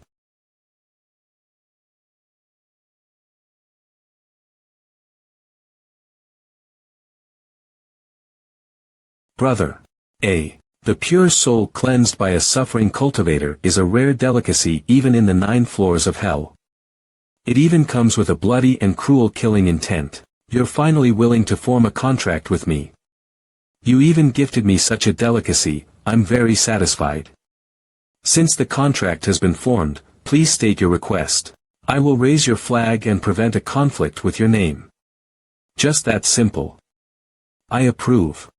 S1: Brother. The pure soul cleansed by a suffering cultivator is a rare delicacy even in the 9 floors of hell. It even comes with a bloody and cruel killing intent. You're finally willing to form a contract with me. You even gifted me such a delicacy, I'm very satisfied. Since the contract has been formed, please state your request. I will raise your flag and prevent a conflict with your name. Just that simple. I approve.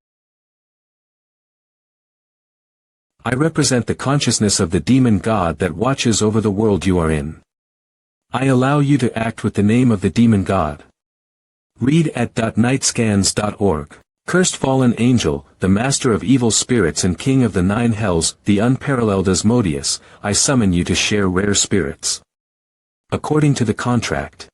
S1: I represent the consciousness of the demon god that watches over the world you are in. I allow you to act with the name of the demon god. Read at nightscans.org. Cursed fallen angel, the master of evil spirits and king of the 9 hells, the unparalleled Asmodeus, I summon you to share rare spirits. According to the contract,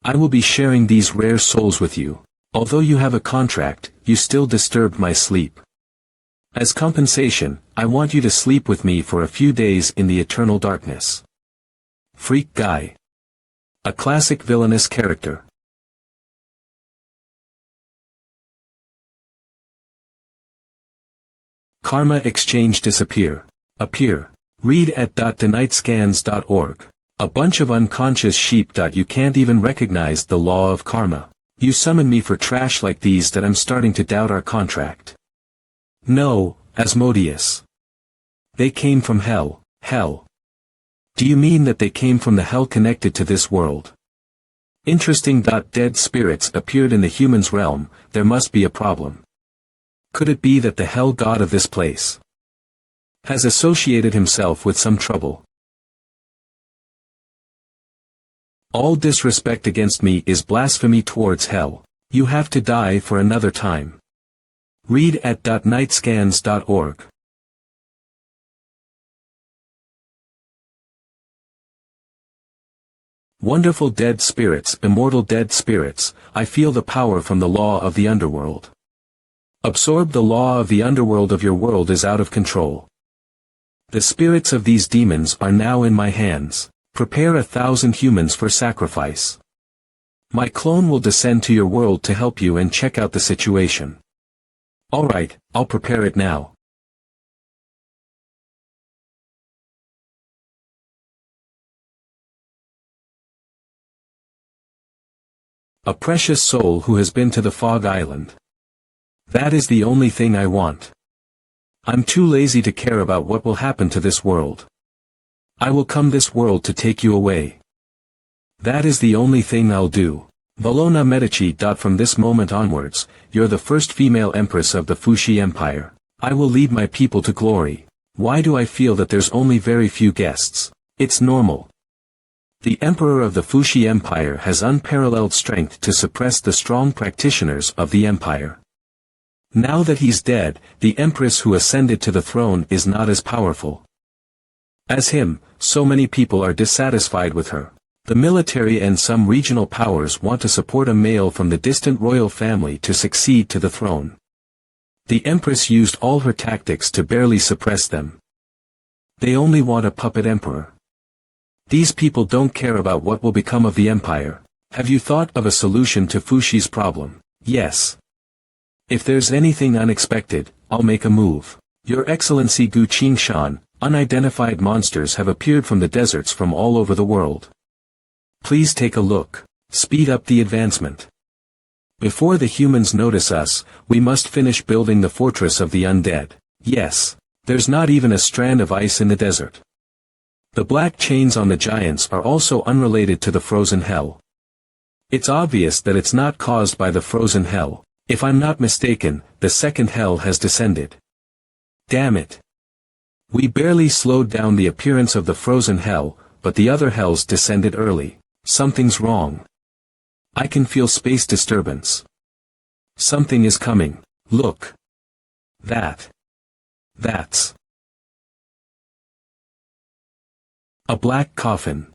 S1: I will be sharing these rare souls with you. Although you have a contract, you still disturbed my sleep. As compensation, I want you to sleep with me for a few days in the eternal darkness. Freak guy. A classic villainous character. Karma exchange disappear. Appear. Read at thenightscans.org. A bunch of unconscious sheep. You can't even recognize the law of karma. You summon me for trash like these that I'm starting to doubt our contract. No, Asmodeus. They came from hell. Hell. Do you mean that they came from the hell connected to this world? Interesting. Dead spirits appeared in the human's realm, there must be a problem. Could it be that the hell god of this place has associated himself with some trouble? All disrespect against me is blasphemy towards hell. You have to die for another time. Read at nightscans.org. Wonderful dead spirits, immortal dead spirits, I feel the power from the law of the underworld. Absorb the law of the underworld of your world is out of control. The spirits of these demons are now in my hands. Prepare 1,000 humans for sacrifice. My clone will descend to your world to help you and check out the situation. Alright, I'll prepare it now. A precious soul who has been to the Fog Island. That is the only thing I want. I'm too lazy to care about what will happen to this world. I will come this world to take you away. That is the only thing I'll do. Valona Medici. From this moment onwards, you're the first female empress of the Fushi Empire. I will lead my people to glory. Why do I feel that there's only very few guests? It's normal. The Emperor of the Fushi Empire has unparalleled strength to suppress the strong practitioners of the Empire. Now that he's dead, the Empress who ascended to the throne is not as powerful as him, so many people are dissatisfied with her. The military and some regional powers want to support a male from the distant royal family to succeed to the throne. The Empress used all her tactics to barely suppress them. They only want a puppet emperor. These people don't care about what will become of the empire. Have you thought of a solution to Fushi's problem? Yes. If there's anything unexpected, I'll make a move. Your Excellency Gu Qingshan, unidentified monsters have appeared from the deserts from all over the world. Please take a look. Speed up the advancement. Before the humans notice us, we must finish building the fortress of the undead. Yes. There's not even a strand of ice in the desert. The black chains on the giants are also unrelated to the frozen hell. It's obvious that it's not caused by the frozen hell. If I'm not mistaken, the second hell has descended. Damn it. We barely slowed down the appearance of the frozen hell, but the other hells descended early. Something's wrong. I can feel space disturbance. Something is coming. Look. That's a black coffin.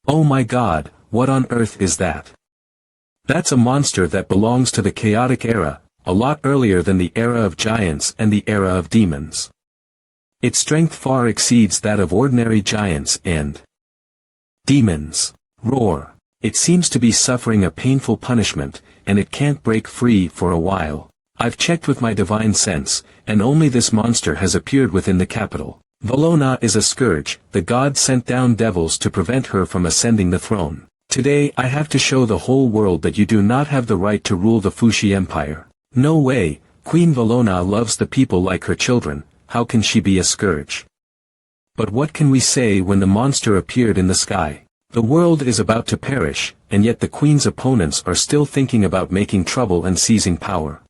S1: Oh my God, what on earth is that? That's a monster that belongs to the chaotic era, a lot earlier than the era of giants and the era of demons. Its strength far exceeds that of ordinary giants and demons. Roar. It seems to be suffering a painful punishment, and it can't break free for a while. I've checked with my divine sense, and only this monster has appeared within the capital. Valona is a scourge, the god sent down devils to prevent her from ascending the throne. Today I have to show the whole world that you do not have the right to rule the Fushi Empire. No way, Queen Valona loves the people like her children, how can she be a scourge? But what can we say when the monster appeared in the sky? The world is about to perish, and yet the Queen's opponents are still thinking about making trouble and seizing power.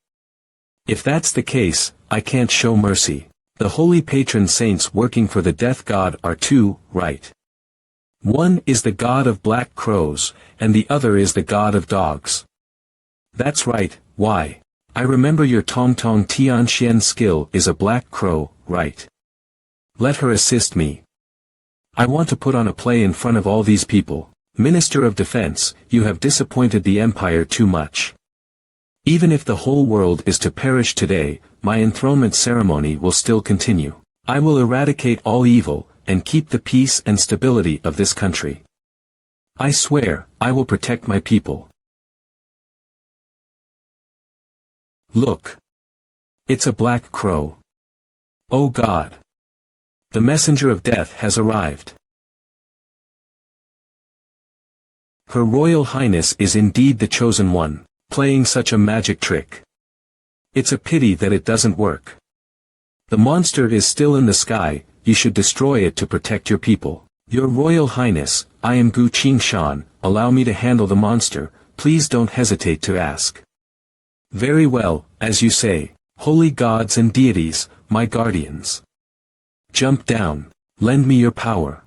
S1: If that's the case, I can't show mercy. The holy patron saints working for the death god are two, right? One is the god of black crows, and the other is the god of dogs. That's right, why? I remember your Tong Tong Tianxian skill is a black crow, right? Let her assist me. I want to put on a play in front of all these people. Minister of Defense, you have disappointed the empire too much. Even if the whole world is to perish today, my enthronement ceremony will still continue. I will eradicate all evil, and keep the peace and stability of this country. I swear, I will protect my people. Look. It's a black crow. Oh God. The messenger of death has arrived. Her Royal Highness is indeed the chosen one, playing such a magic trick. It's a pity that it doesn't work. The monster is still in the sky, you should destroy it to protect your people. Your Royal Highness, I am Gu Qingshan, allow me to handle the monster, please don't hesitate to ask. Very well, as you say, holy gods and deities, my guardians. Jump down, lend me your power.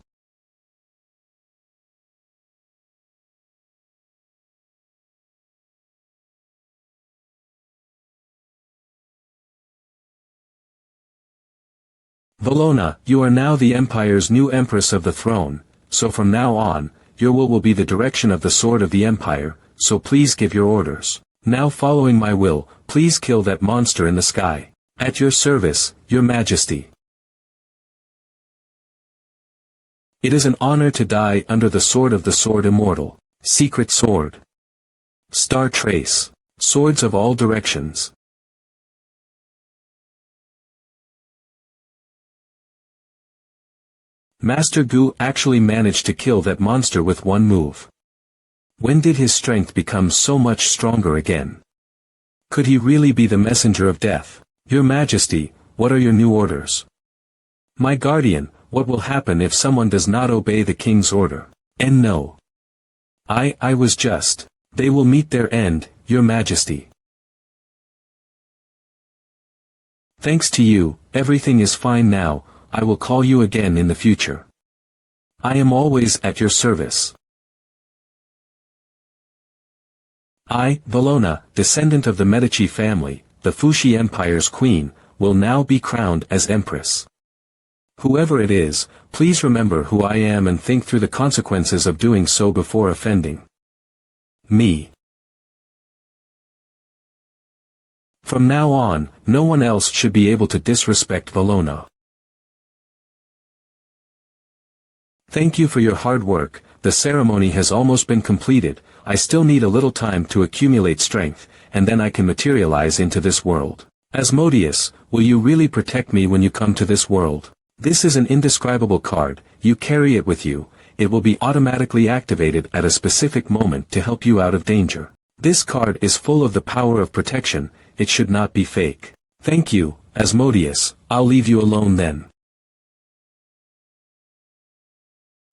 S1: Valona, you are now the Empire's new Empress of the throne, so from now on, your will be the direction of the sword of the Empire, so please give your orders. Now following my will, please kill that monster in the sky. At your service, your Majesty. It is an honor to die under the sword of the sword immortal. Secret sword. Star trace. Swords of all directions. Master Gu actually managed to kill that monster with one move. When did his strength become so much stronger again? Could he really be the messenger of death? Your Majesty, what are your new orders? My guardian, what will happen if someone does not obey the king's order? And no. I was just. They will meet their end, your Majesty. Thanks to you, everything is fine now, I will call you again in the future. I am always at your service. I, Valona, descendant of the Medici family, the Fushi Empire's queen, will now be crowned as Empress. Whoever it is, please remember who I am and think through the consequences of doing so before offending me. From now on, no one else should be able to disrespect Valona. Thank you for your hard work, the ceremony has almost been completed, I still need a little time to accumulate strength, and then I can materialize into this world. Asmodeus, will you really protect me when you come to this world? This is an indescribable card, you carry it with you, it will be automatically activated at a specific moment to help you out of danger. This card is full of the power of protection, it should not be fake. Thank you, Asmodeus, I'll leave you alone then.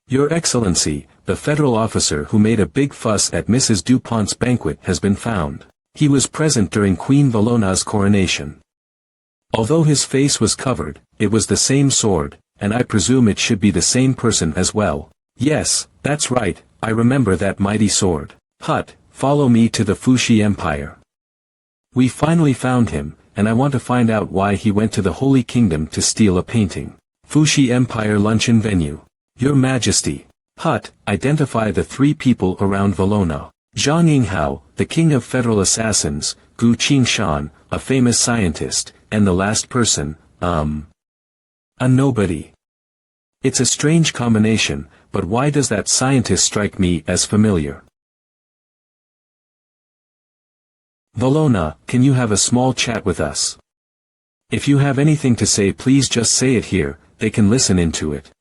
S1: Your Excellency, the federal officer who made a big fuss at Mrs. DuPont's banquet has been found. He was present during Queen Valona's coronation. Although his face was covered, it was the same sword, and I presume it should be the same person as well. Yes, that's right, I remember that mighty sword. Hut, follow me to the Fushi Empire. We finally found him, and I want to find out why he went to the Holy Kingdom to steal a painting. Fushi Empire luncheon venue. Your Majesty. Hut, identify the three people around Valona. Zhang Yinghao, the king of federal assassins, Gu Qingshan, a famous scientist, and the last person, A nobody. It's a strange combination, but why does that scientist strike me as familiar? Valona, can you have a small chat with us? If you have anything to say, please just say it here, they can listen into it.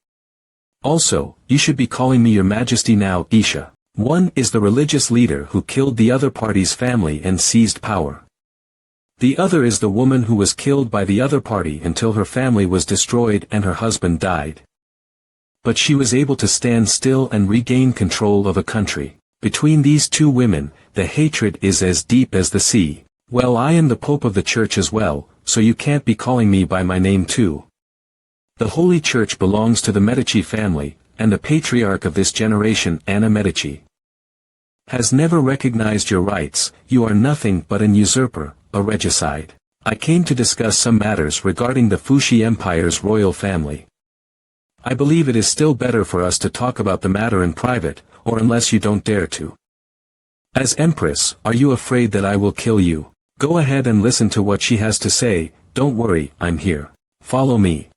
S1: Also, you should be calling me your majesty now. Isha. One is the religious leader who killed the other party's family and seized power. The other is the woman who was killed by the other party until her family was destroyed and her husband died. But she was able to stand still and regain control of a country. Between these two women, the hatred is as deep as the sea. Well, I am the Pope of the Church as well, so you can't be calling me by my name too. The Holy Church belongs to the Medici family, and the patriarch of this generation, Anna Medici, has never recognized your rights. You are nothing but an usurper, a regicide. I came to discuss some matters regarding the Fushi Empire's royal family. I believe it is still better for us to talk about the matter in private, or unless you don't dare to. As Empress, are you afraid that I will kill you? Go ahead and listen to what she has to say. Don't worry, I'm here. Follow me.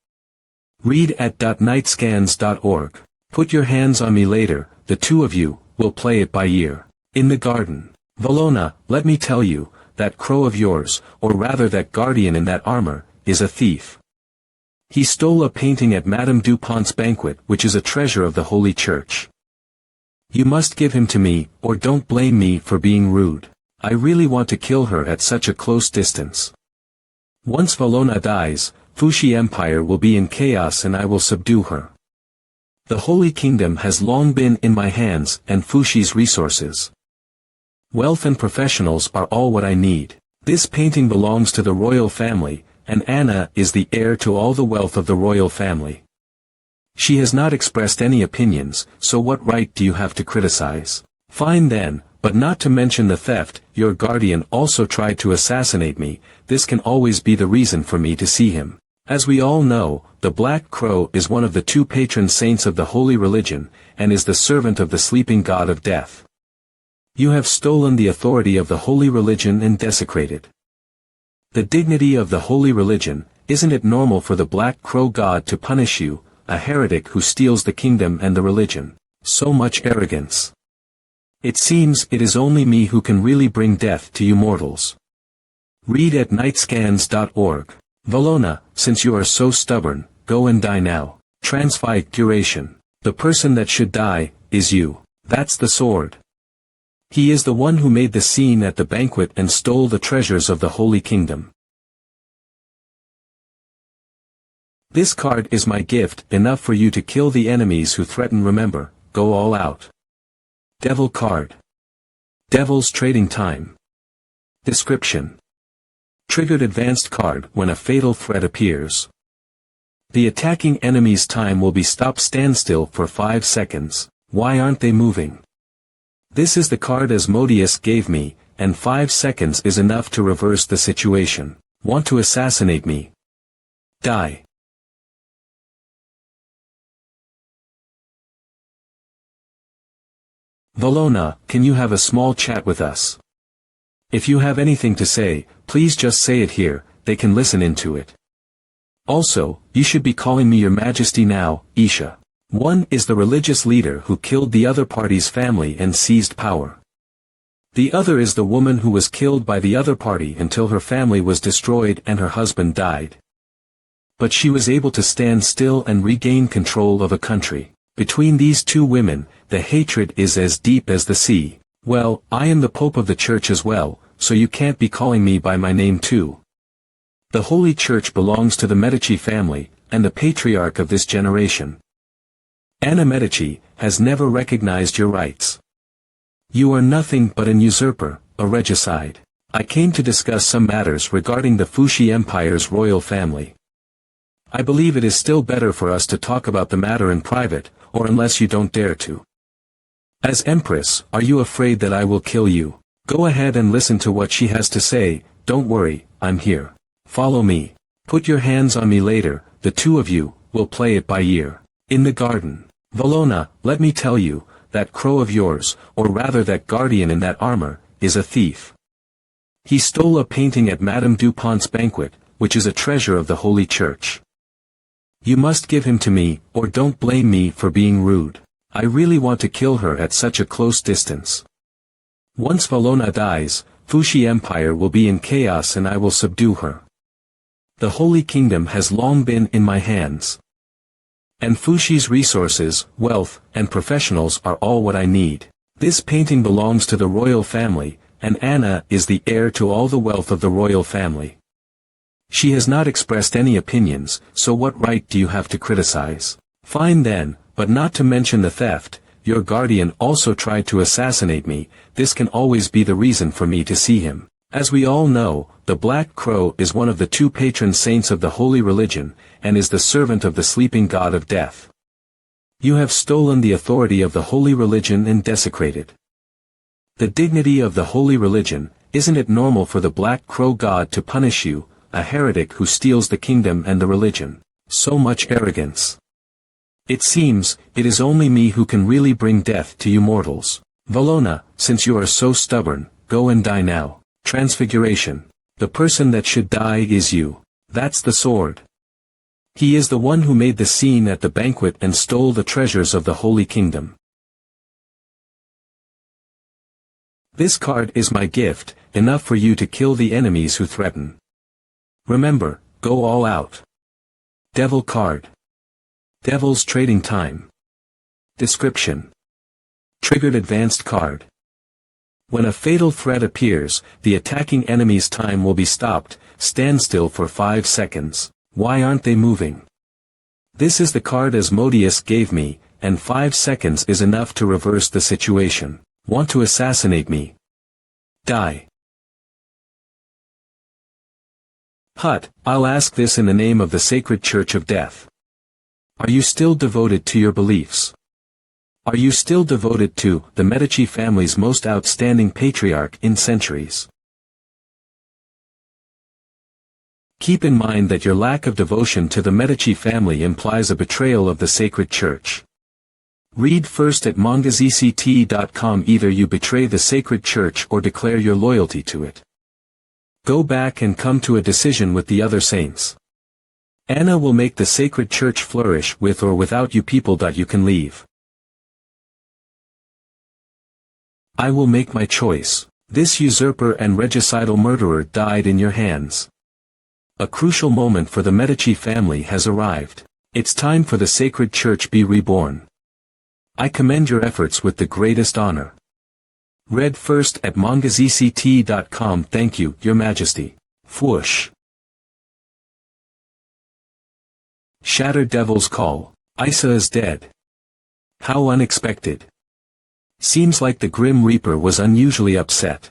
S1: Read at .nightscans.org. Put your hands on me later, the two of you, will play it by ear. In the garden. Valona, let me tell you, that crow of yours, or rather that guardian in that armor, is a thief. He stole a painting at Madame Dupont's banquet, which is a treasure of the Holy Church. You must give him to me, or don't blame me for being rude. I really want to kill her at such a close distance. Once Valona dies, Fushi Empire will be in chaos and I will subdue her. The Holy Kingdom has long been in my hands and Fushi's resources. Wealth and professionals are all what I need. This painting belongs to the royal family, and Anna is the heir to all the wealth of the royal family. She has not expressed any opinions, so what right do you have to criticize? Fine then, but not to mention the theft. Your guardian also tried to assassinate me. This can always be the reason for me to see him. As we all know, the Black Crow is one of the two patron saints of the holy religion, and is the servant of the sleeping god of death. You have stolen the authority of the holy religion and desecrated the dignity of the holy religion. Isn't it normal for the Black Crow god to punish you, a heretic who steals the kingdom and the religion? So much arrogance. It seems it is only me who can really bring death to you mortals. Read at nightscans.org. Valona, since you are so stubborn, go and die now. Transfiguration. The person that should die, is you. That's the sword. He is the one who made the scene at the banquet and stole the treasures of the Holy Kingdom. This card is my gift, enough for you to kill the enemies who threaten. Remember, go all out. Devil card. Devil's trading time. Description. Triggered advanced card when a fatal threat appears. The attacking enemy's time will be stopped standstill for 5 seconds. Why aren't they moving? This is the card Asmodeus gave me, and 5 seconds is enough to reverse the situation. Want to assassinate me? Die. Valona, can you have a small chat with us? If you have anything to say, please just say it here, they can listen into it. Also, you should be calling me your majesty now. Isha. One is the religious leader who killed the other party's family and seized power. The other is the woman who was killed by the other party until her family was destroyed and her husband died. But she was able to stand still and regain control of a country. Between these two women, the hatred is as deep as the sea. Well, I am the Pope of the Church as well, so you can't be calling me by my name too. The Holy Church belongs to the Medici family, and the patriarch of this generation, Anna Medici, has never recognized your rights. You are nothing but an usurper, a regicide. I came to discuss some matters regarding the Fushi Empire's royal family. I believe it is still better for us to talk about the matter in private, or unless you don't dare to. As Empress, are you afraid that I will kill you? Go ahead and listen to what she has to say. Don't worry, I'm here. Follow me. Put your hands on me later, the two of you, will play it by ear. In the garden. Valona, let me tell you, that crow of yours, or rather that guardian in that armor, is a thief. He stole a painting at Madame Dupont's banquet, which is a treasure of the Holy Church. You must give him to me, or don't blame me for being rude. I really want to kill her at such a close distance. Once Valona dies, Fushi Empire will be in chaos and I will subdue her. The Holy Kingdom has long been in my hands. And Fushi's resources, wealth, and professionals are all what I need. This painting belongs to the royal family, and Anna is the heir to all the wealth of the royal family. She has not expressed any opinions, so what right do you have to criticize? Fine then, but not to mention the theft. Your guardian also tried to assassinate me. This can always be the reason for me to see him. As we all know, the Black Crow is one of the two patron saints of the holy religion, and is the servant of the sleeping god of death. You have stolen the authority of the holy religion and desecrated the dignity of the holy religion. Isn't it normal for the Black Crow god to punish you, a heretic who steals the kingdom and the religion? So much arrogance. It seems, it is only me who can really bring death to you mortals. Valona, since you are so stubborn, go and die now. Transfiguration. The person that should die is you. That's the sword. He is the one who made the scene at the banquet and stole the treasures of the Holy Kingdom. This card is my gift, enough for you to kill the enemies who threaten. Remember, go all out. Devil card. Devil's trading time. Description. Triggered advanced card. When a fatal threat appears, the attacking enemy's time will be stopped. Stand still for 5 seconds. Why aren't they moving? This is the card Asmodeus gave me, and 5 seconds is enough to reverse the situation. Want to assassinate me? Die. Hut, I'll ask this in the name of the Sacred Church of Death. Are you still devoted to your beliefs? Are you still devoted to the Medici family's most outstanding patriarch in centuries? Keep in mind that your lack of devotion to the Medici family implies a betrayal of the sacred church. Read first at manhwarecap.com. Either you betray the sacred church or declare your loyalty to it. Go back and come to a decision with the other saints. Anna will make the sacred church flourish with or without you people. You can leave. I will make my choice. This usurper and regicidal murderer died in your hands. A crucial moment for the Medici family has arrived. It's time for the sacred church be reborn. I commend your efforts with the greatest honor. Read first at manhwarecap.com. Thank you, Your Majesty. Whoosh. Shattered Devil's Call. Isa is dead. How unexpected. Seems like the Grim Reaper was unusually upset.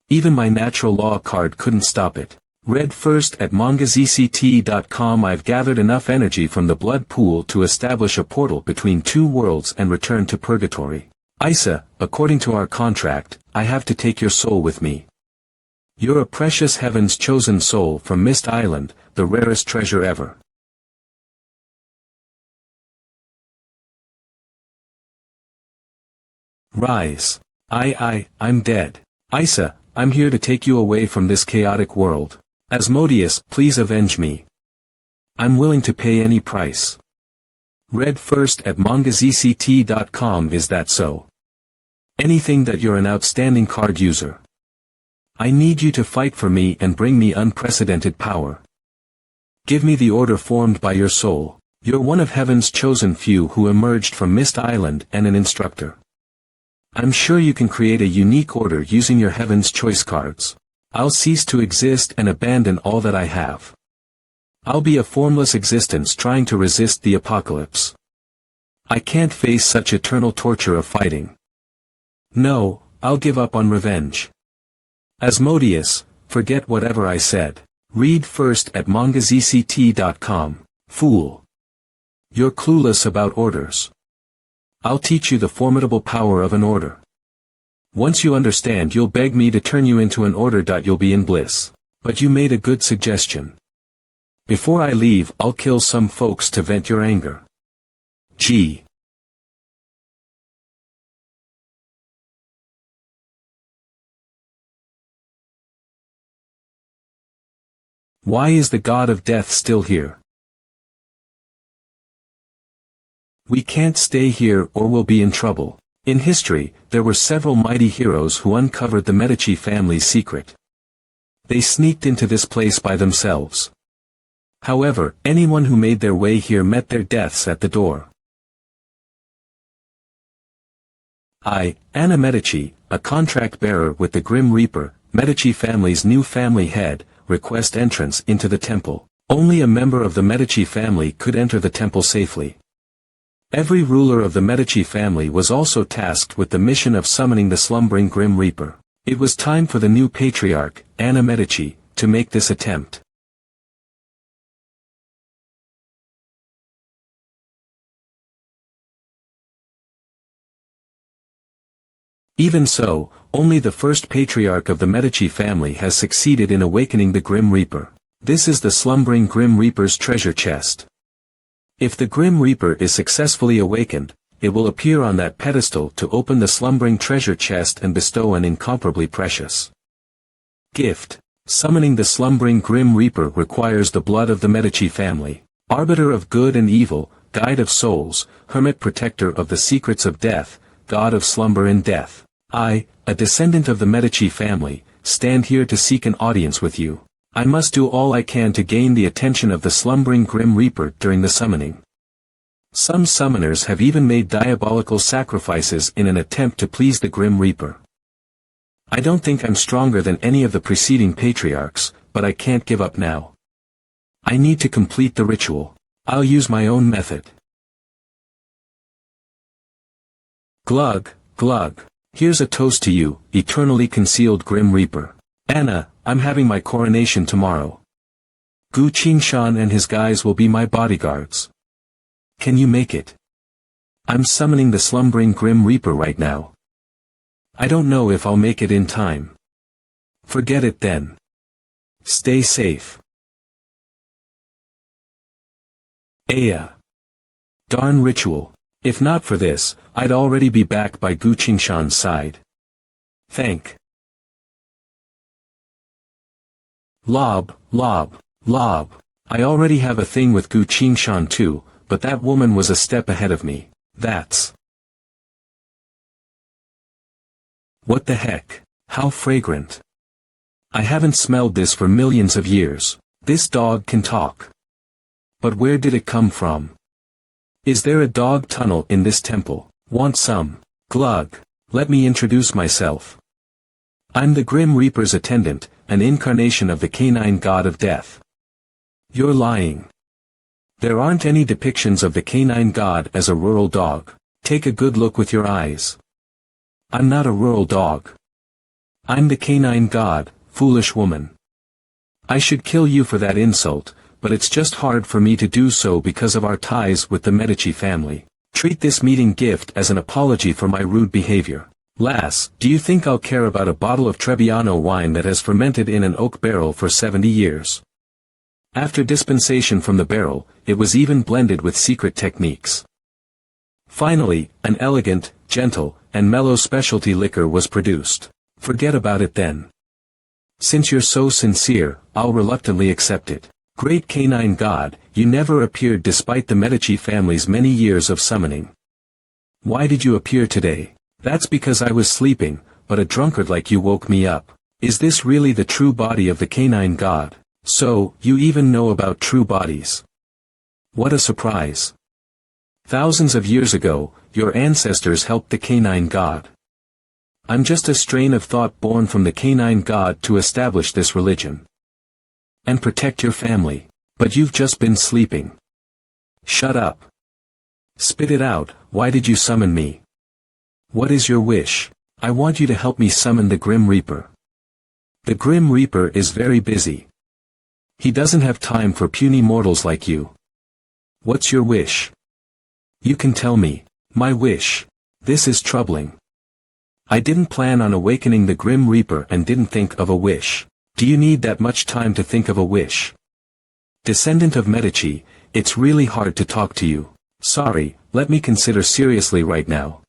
S1: Even my natural law card couldn't stop it. Read first at manhwarecap.com. I've gathered enough energy from the blood pool to establish a portal between two worlds and return to purgatory. Isa, according to our contract, I have to take your soul with me. You're a precious heaven's chosen soul from Mist Island, the rarest treasure ever. Rise. I'm dead. Isa, I'm here to take you away from this chaotic world. Asmodeus, please avenge me. I'm willing to pay any price. Read first at manhwarecap.com. Is that so? Anything that you're an outstanding card user. I need you to fight for me and bring me unprecedented power. Give me the order formed by your soul. You're one of heaven's chosen few who emerged from Mist Island and an instructor. I'm sure you can create a unique order using your heaven's choice cards. I'll cease to exist and abandon all that I have. I'll be a formless existence trying to resist the apocalypse. I can't face such eternal torture of fighting. No, I'll give up on revenge. Asmodeus, forget whatever I said. Read first at manhwarecap.com. Fool. You're clueless about orders. I'll teach you the formidable power of an order. Once you understand, you'll beg me to turn you into an order. You'll be in bliss. But you made a good suggestion. Before I leave, I'll kill some folks to vent your anger. Gee. Why is the god of death still here? We can't stay here or we'll be in trouble. In history, there were several mighty heroes who uncovered the Medici family's secret. They sneaked into this place by themselves. However, anyone who made their way here met their deaths at the door. I, Anna Medici, a contract bearer with the Grim Reaper, Medici family's new family head, request entrance into the temple. Only a member of the Medici family could enter the temple safely. Every ruler of the Medici family was also tasked with the mission of summoning the slumbering Grim Reaper. It was time for the new patriarch, Anna Medici, to make this attempt. Even so, only the first patriarch of the Medici family has succeeded in awakening the Grim Reaper. This is the slumbering Grim Reaper's treasure chest. If the Grim Reaper is successfully awakened, it will appear on that pedestal to open the slumbering treasure chest and bestow an incomparably precious gift. Summoning the slumbering Grim Reaper requires the blood of the Medici family. Arbiter of good and evil, guide of souls, hermit protector of the secrets of death, god of slumber and death. I, a descendant of the Medici family, stand here to seek an audience with you. I must do all I can to gain the attention of the slumbering Grim Reaper during the summoning. Some summoners have even made diabolical sacrifices in an attempt to please the Grim Reaper. I don't think I'm stronger than any of the preceding patriarchs, but I can't give up now. I need to complete the ritual. I'll use my own method. Glug, glug. Here's a toast to you, eternally concealed Grim Reaper. Anna, I'm having my coronation tomorrow. Gu Qingshan and his guys will be my bodyguards. Can you make it? I'm summoning the slumbering Grim Reaper right now. I don't know if I'll make it in time. Forget it then. Stay safe. Aya. Darn ritual. If not for this, I'd already be back by Gu Qingshan's side. Thank. Lob, lob, lob. I already have a thing with Gu Qingshan too, but that woman was a step ahead of me. That's... What the heck? How fragrant. I haven't smelled this for millions of years. This dog can talk. But where did it come from? Is there a dog tunnel in this temple? Want some? Glug. Let me introduce myself. I'm the Grim Reaper's attendant, an incarnation of the canine god of death. You're lying. There aren't any depictions of the canine god as a rural dog. Take a good look with your eyes. I'm not a rural dog. I'm the canine god, foolish woman. I should kill you for that insult, but it's just hard for me to do so because of our ties with the Medici family. Treat this meeting gift as an apology for my rude behavior. Lass, do you think I'll care about a bottle of Trebbiano wine that has fermented in an oak barrel for 70 years? After dispensation from the barrel, it was even blended with secret techniques. Finally, an elegant, gentle, and mellow specialty liquor was produced. Forget about it then. Since you're so sincere, I'll reluctantly accept it. Great canine god, you never appeared despite the Medici family's many years of summoning. Why did you appear today? That's because I was sleeping, but a drunkard like you woke me up. Is this really the true body of the canine god? So, you even know about true bodies. What a surprise. Thousands of years ago, your ancestors helped the canine god. I'm just a strain of thought born from the canine god to establish this religion. And protect your family. But you've just been sleeping. Shut up. Spit it out, why did you summon me? What is your wish? I want you to help me summon the Grim Reaper. The Grim Reaper is very busy. He doesn't have time for puny mortals like you. What's your wish? You can tell me. My wish. This is troubling. I didn't plan on awakening the Grim Reaper and didn't think of a wish. Do you need that much time to think of a wish? Descendant of Medici, it's really hard to talk to you. Sorry, let me consider seriously right now.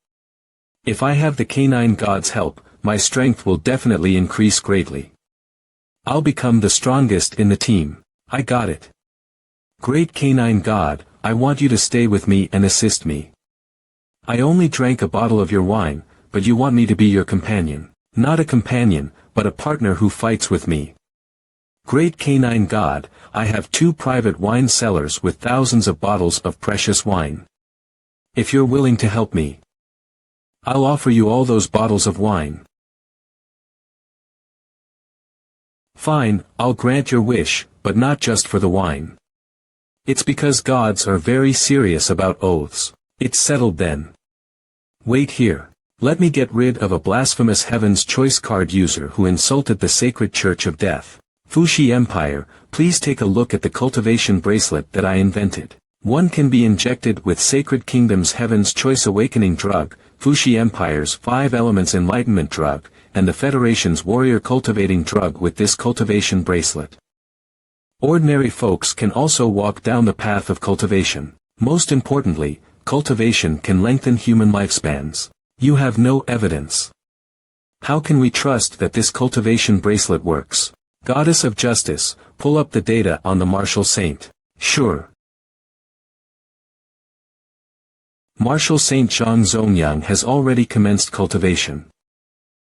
S1: If I have the canine god's help, my strength will definitely increase greatly. I'll become the strongest in the team. I got it. Great canine god, I want you to stay with me and assist me. I only drank a bottle of your wine, but you want me to be your companion. Not a companion, but a partner who fights with me. Great canine god, I have 2 private wine cellars with thousands of bottles of precious wine. If you're willing to help me, I'll offer you all those bottles of wine. Fine, I'll grant your wish, but not just for the wine. It's because gods are very serious about oaths. It's settled then. Wait here. Let me get rid of a blasphemous Heaven's Choice card user who insulted the sacred Church of Death. Fushi Empire, please take a look at the cultivation bracelet that I invented. One can be injected with Sacred Kingdom's Heaven's Choice Awakening drug, Fushi Empire's 5 Elements Enlightenment drug, and the Federation's Warrior Cultivating drug with this cultivation bracelet. Ordinary folks can also walk down the path of cultivation. Most importantly, cultivation can lengthen human lifespans. You have no evidence. How can we trust that this cultivation bracelet works? Goddess of Justice, pull up the data on the Martial Saint. Sure. Martial Saint Zhang Zongyang has already commenced cultivation.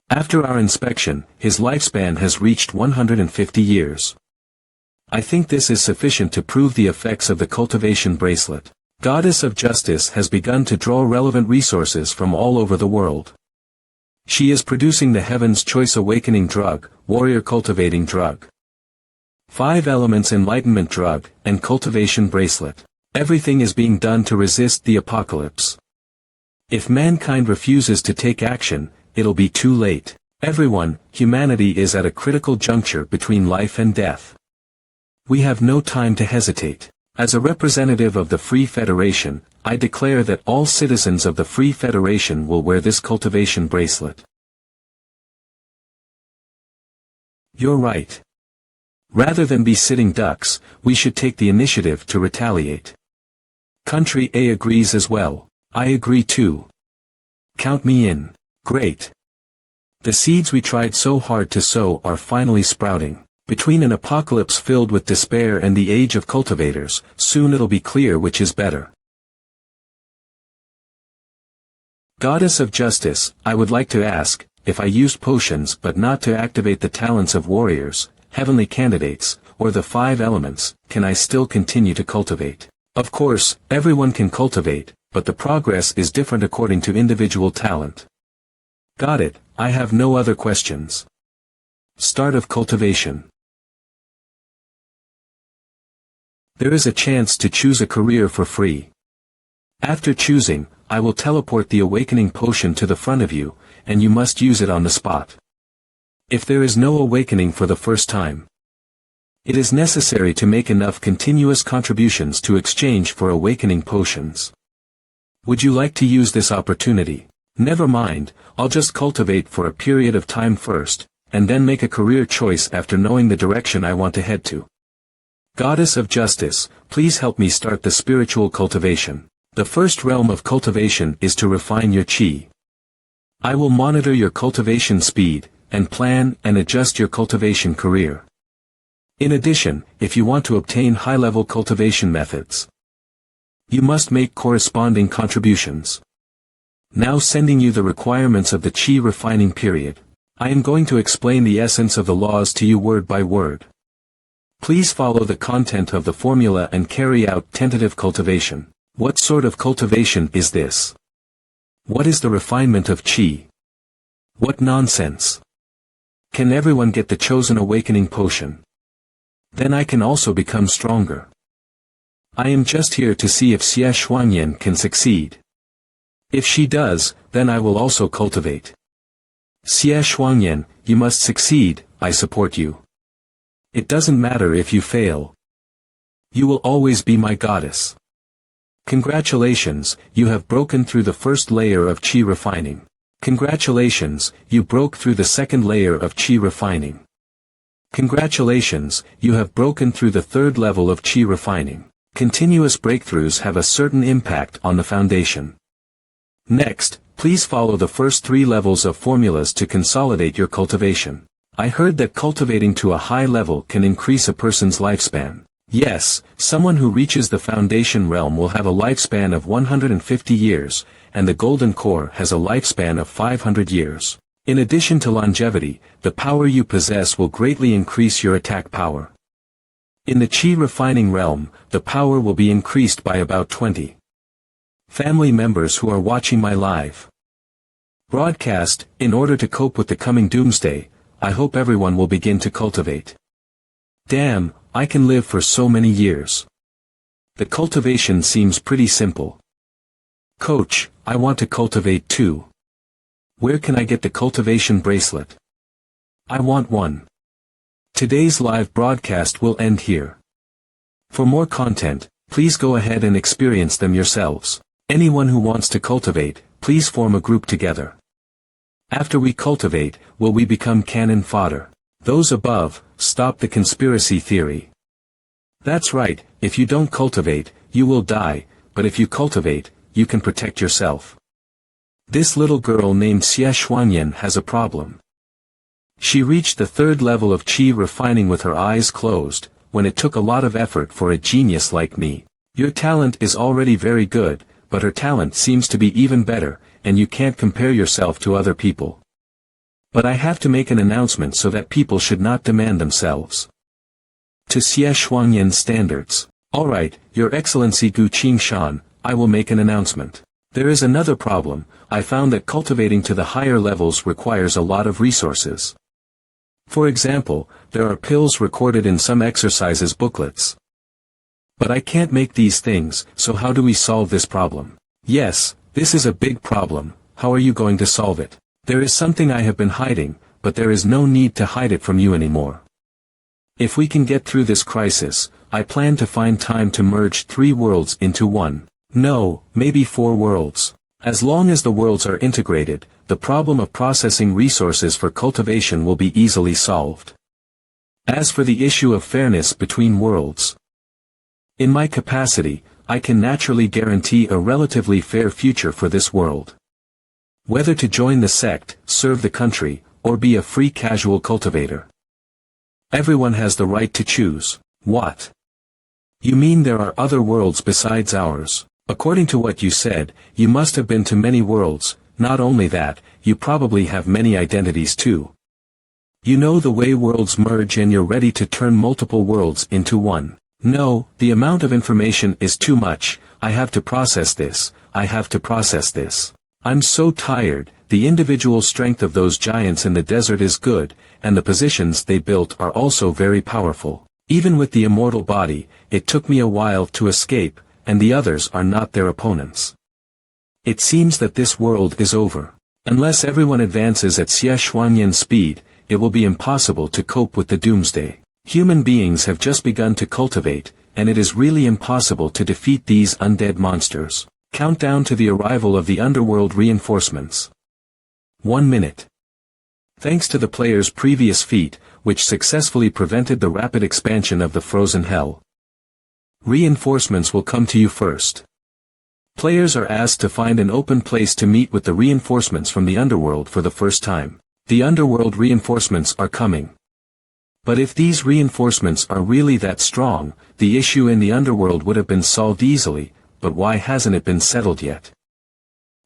S1: After our inspection, his lifespan has reached 150 years. I think this is sufficient to prove the effects of the cultivation bracelet. Goddess of Justice has begun to draw relevant resources from all over the world. She is producing the Heaven's Choice Awakening drug, Warrior Cultivating drug, 5 Elements Enlightenment drug, and cultivation bracelet. Everything is being done to resist the apocalypse. If mankind refuses to take action, it'll be too late. Everyone, humanity is at a critical juncture between life and death. We have no time to hesitate. As a representative of the Free Federation, I declare that all citizens of the Free Federation will wear this cultivation bracelet. You're right. Rather than be sitting ducks, we should take the initiative to retaliate. Country A agrees as well. I agree too. Count me in. Great. The seeds we tried so hard to sow are finally sprouting. Between an apocalypse filled with despair and the age of cultivators, soon it'll be clear which is better. Goddess of Justice, I would like to ask, if I used potions but not to activate the talents of warriors, heavenly candidates, or the 5 elements, can I still continue to cultivate? Of course, everyone can cultivate, but the progress is different according to individual talent. Got it, I have no other questions. Start of cultivation. There is a chance to choose a career for free. After choosing, I will teleport the awakening potion to the front of you, and you must use it on the spot. If there is no awakening for the first time, it is necessary to make enough continuous contributions to exchange for awakening potions. Would you like to use this opportunity? Never mind, I'll just cultivate for a period of time first, and then make a career choice after knowing the direction I want to head to. Goddess of Justice, please help me start the spiritual cultivation. The first realm of cultivation is to refine your chi. I will monitor your cultivation speed, and plan and adjust your cultivation career. In addition, if you want to obtain high-level cultivation methods, you must make corresponding contributions. Now sending you the requirements of the chi refining period. I am going to explain the essence of the laws to you word by word. Please follow the content of the formula and carry out tentative cultivation. What sort of cultivation is this? What is the refinement of chi? What nonsense! Can everyone get the chosen awakening potion? Then I can also become stronger. I am just here to see if Xie Xuanyan can succeed. If she does, then I will also cultivate. Xie Xuanyan, you must succeed, I support you. It doesn't matter if you fail. You will always be my goddess. Congratulations, you have broken through the first layer of chi refining. Congratulations, you broke through the second layer of chi refining. Congratulations, you have broken through the third level of chi refining. Continuous breakthroughs have a certain impact on the foundation. Next, please follow the first 3 levels of formulas to consolidate your cultivation. I heard that cultivating to a high level can increase a person's lifespan. Yes, someone who reaches the foundation realm will have a lifespan of 150 years, and the golden core has a lifespan of 500 years. In addition to longevity, the power you possess will greatly increase your attack power. In the chi refining realm, the power will be increased by about 20. Family members who are watching my live broadcast, in order to cope with the coming doomsday, I hope everyone will begin to cultivate. Damn, I can live for so many years. The cultivation seems pretty simple. Coach, I want to cultivate too. Where can I get the cultivation bracelet? I want one. Today's live broadcast will end here. For more content, please go ahead and experience them yourselves. Anyone who wants to cultivate, please form a group together. After we cultivate, will we become cannon fodder? Those above, stop the conspiracy theory. That's right, if you don't cultivate, you will die, but if you cultivate, you can protect yourself. This little girl named Xie Xuanyan has a problem. She reached the 3rd level of qi refining with her eyes closed, when it took a lot of effort for a genius like me. Your talent is already very good, but her talent seems to be even better, and you can't compare yourself to other people. But I have to make an announcement so that people should not demand themselves to Xie Xuanyan standards. Alright, Your Excellency Gu Qingshan, I will make an announcement. There is another problem. I found that cultivating to the higher levels requires a lot of resources. For example, there are pills recorded in some exercises booklets. But I can't make these things, so how do we solve this problem? Yes, this is a big problem. How are you going to solve it? There is something I have been hiding, but there is no need to hide it from you anymore. If we can get through this crisis, I plan to find time to merge 3 worlds into one. No, maybe 4 worlds. As long as the worlds are integrated, the problem of processing resources for cultivation will be easily solved. As for the issue of fairness between worlds, in my capacity, I can naturally guarantee a relatively fair future for this world. Whether to join the sect, serve the country, or be a free casual cultivator. Everyone has the right to choose. What? You mean there are other worlds besides ours? According to what you said, you must have been to many worlds. Not only that, you probably have many identities too. You know the way worlds merge and you're ready to turn multiple worlds into one. No, the amount of information is too much. I have to process this. I have to process this. I'm so tired. The individual strength of those giants in the desert is good, and the positions they built are also very powerful. Even with the immortal body, it took me a while to escape, and the others are not their opponents. It seems that this world is over. Unless everyone advances at Xie Xuanyan speed, it will be impossible to cope with the doomsday. Human beings have just begun to cultivate, and it is really impossible to defeat these undead monsters. Countdown to the arrival of the underworld reinforcements. 1 minute. Thanks to the player's previous feat, which successfully prevented the rapid expansion of the frozen hell, reinforcements will come to you first. Players are asked to find an open place to meet with the reinforcements from the underworld for the first time. The underworld reinforcements are coming. But if these reinforcements are really that strong, the issue in the underworld would have been solved easily, but why hasn't it been settled yet?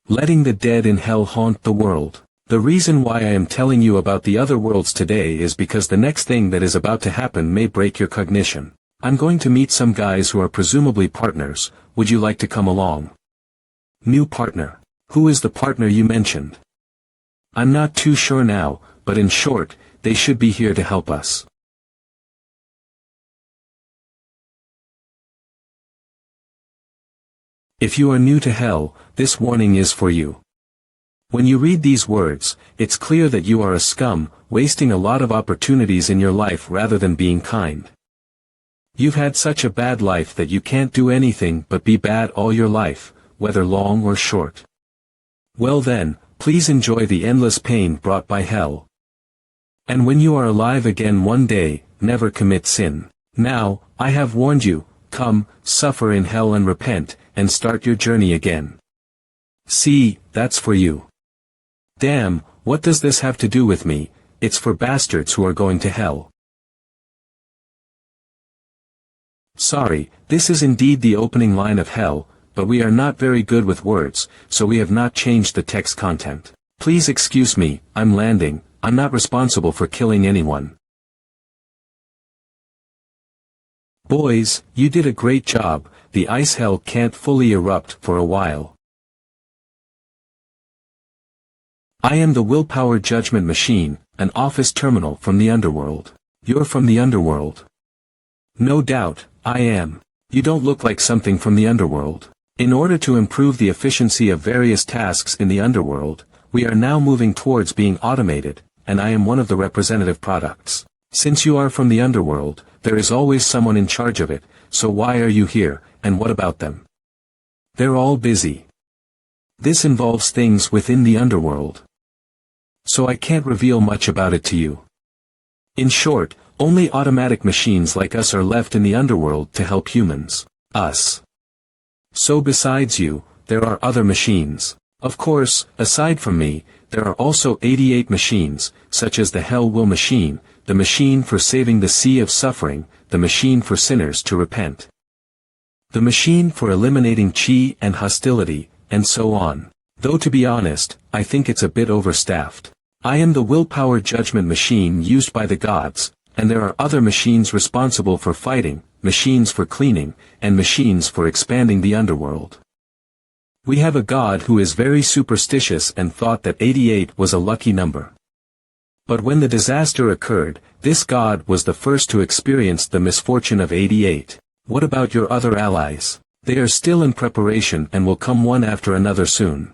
S1: Letting the dead in hell haunt the world. The reason why I am telling you about the other worlds today is because the next thing that is about to happen may break your cognition. I'm going to meet some guys who are presumably partners. Would you like to come along? New partner. Who is the partner you mentioned? I'm not too sure now, but in short, they should be here to help us. If you are new to hell, this warning is for you. When you read these words, it's clear that you are a scum, wasting a lot of opportunities in your life rather than being kind. You've had such a bad life that you can't do anything but be bad all your life, whether long or short. Well then, please enjoy the endless pain brought by hell. And when you are alive again one day, never commit sin. Now, I have warned you, come, suffer in hell and repent, and start your journey again. See, that's for you. Damn, what does this have to do with me? It's for bastards who are going to hell. Sorry, this is indeed the opening line of hell, but we are not very good with words, so we have not changed the text content. Please excuse me, I'm landing, I'm not responsible for killing anyone. Boys, you did a great job, the ice hell can't fully erupt for a while. I am the willpower judgment machine, an office terminal from the underworld. You're from the underworld. No doubt, I am. You don't look like something from the underworld. In order to improve the efficiency of various tasks in the underworld, we are now moving towards being automated, and I am one of the representative products. Since you are from the underworld, there is always someone in charge of it, so why are you here, and what about them? They're all busy. This involves things within the underworld. So I can't reveal much about it to you. In short, only automatic machines like us are left in the underworld to help humans. Us. So besides you, there are other machines. Of course, aside from me, there are also 88 machines, such as the Hell Will machine, the machine for saving the sea of suffering, the machine for sinners to repent, the machine for eliminating chi and hostility, and so on. Though to be honest, I think it's a bit overstaffed. I am the willpower judgment machine used by the gods, and there are other machines responsible for fighting, machines for cleaning, and machines for expanding the underworld. We have a god who is very superstitious and thought that 88 was a lucky number. But when the disaster occurred, this god was the first to experience the misfortune of 88. What about your other allies? They are still in preparation and will come one after another soon.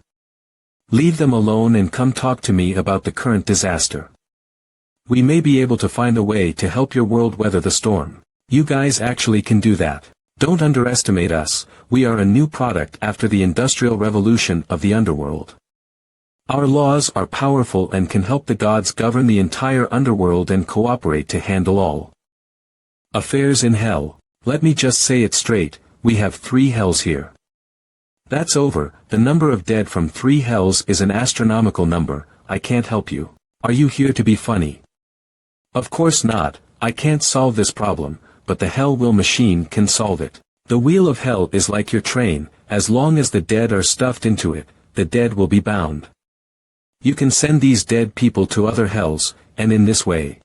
S1: Leave them alone and come talk to me about the current disaster. We may be able to find a way to help your world weather the storm. You guys actually can do that. Don't underestimate us, we are a new product after the Industrial Revolution of the underworld. Our laws are powerful and can help the gods govern the entire underworld and cooperate to handle all affairs in hell. Let me just say it straight, we have 3 hells here. That's over, the number of dead from 3 hells is an astronomical number, I can't help you. Are you here to be funny? Of course not, I can't solve this problem, but the Hell Will machine can solve it. The wheel of hell is like your train, as long as the dead are stuffed into it, the dead will be bound. You can send these dead people to other hells, and in this way,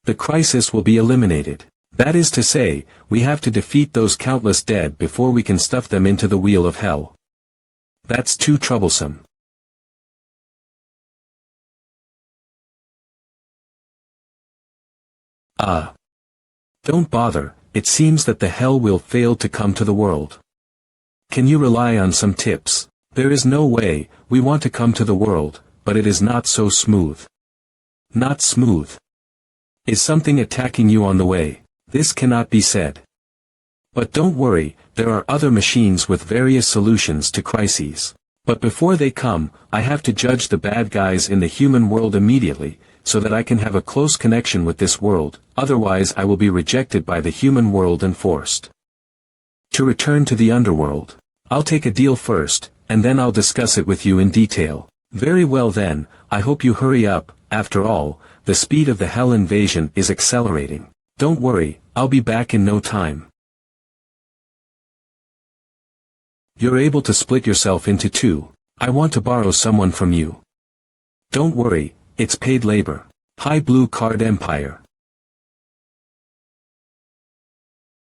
S1: the crisis will be eliminated. That is to say, we have to defeat those countless dead before we can stuff them into the wheel of hell. That's too troublesome. Don't bother, it seems that the hell will fail to come to the world. Can you rely on some tips? There is no way, we want to come to the world, but it is not so smooth. Not smooth. Is something attacking you on the way? This cannot be said. But don't worry, there are other machines with various solutions to crises. But before they come, I have to judge the bad guys in the human world immediately, so that I can have a close connection with this world, otherwise I will be rejected by the human world and forced to return to the underworld. I'll take a deal first, and then I'll discuss it with you in detail. Very well then, I hope you hurry up, after all, the speed of the hell invasion is accelerating. Don't worry, I'll be back in no time. You're able to split yourself into 2. I want to borrow someone from you. Don't worry, it's paid labor. High Blue Card Empire.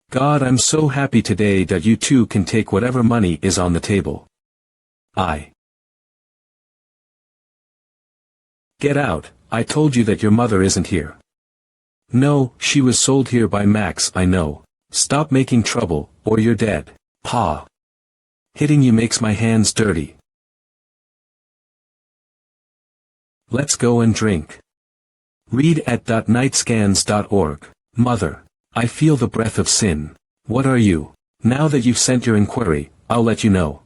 S1: God, I'm so happy today that you two can take whatever money is on the table. Get out, I told you that your mother isn't here. No, she was sold here by Max, I know. Stop making trouble, or you're dead. Pa. Hitting you makes my hands dirty. Let's go and drink. Read at .nightscans.org. Mother. I feel the breath of sin. What are you? Now that you've sent your inquiry, I'll let you know.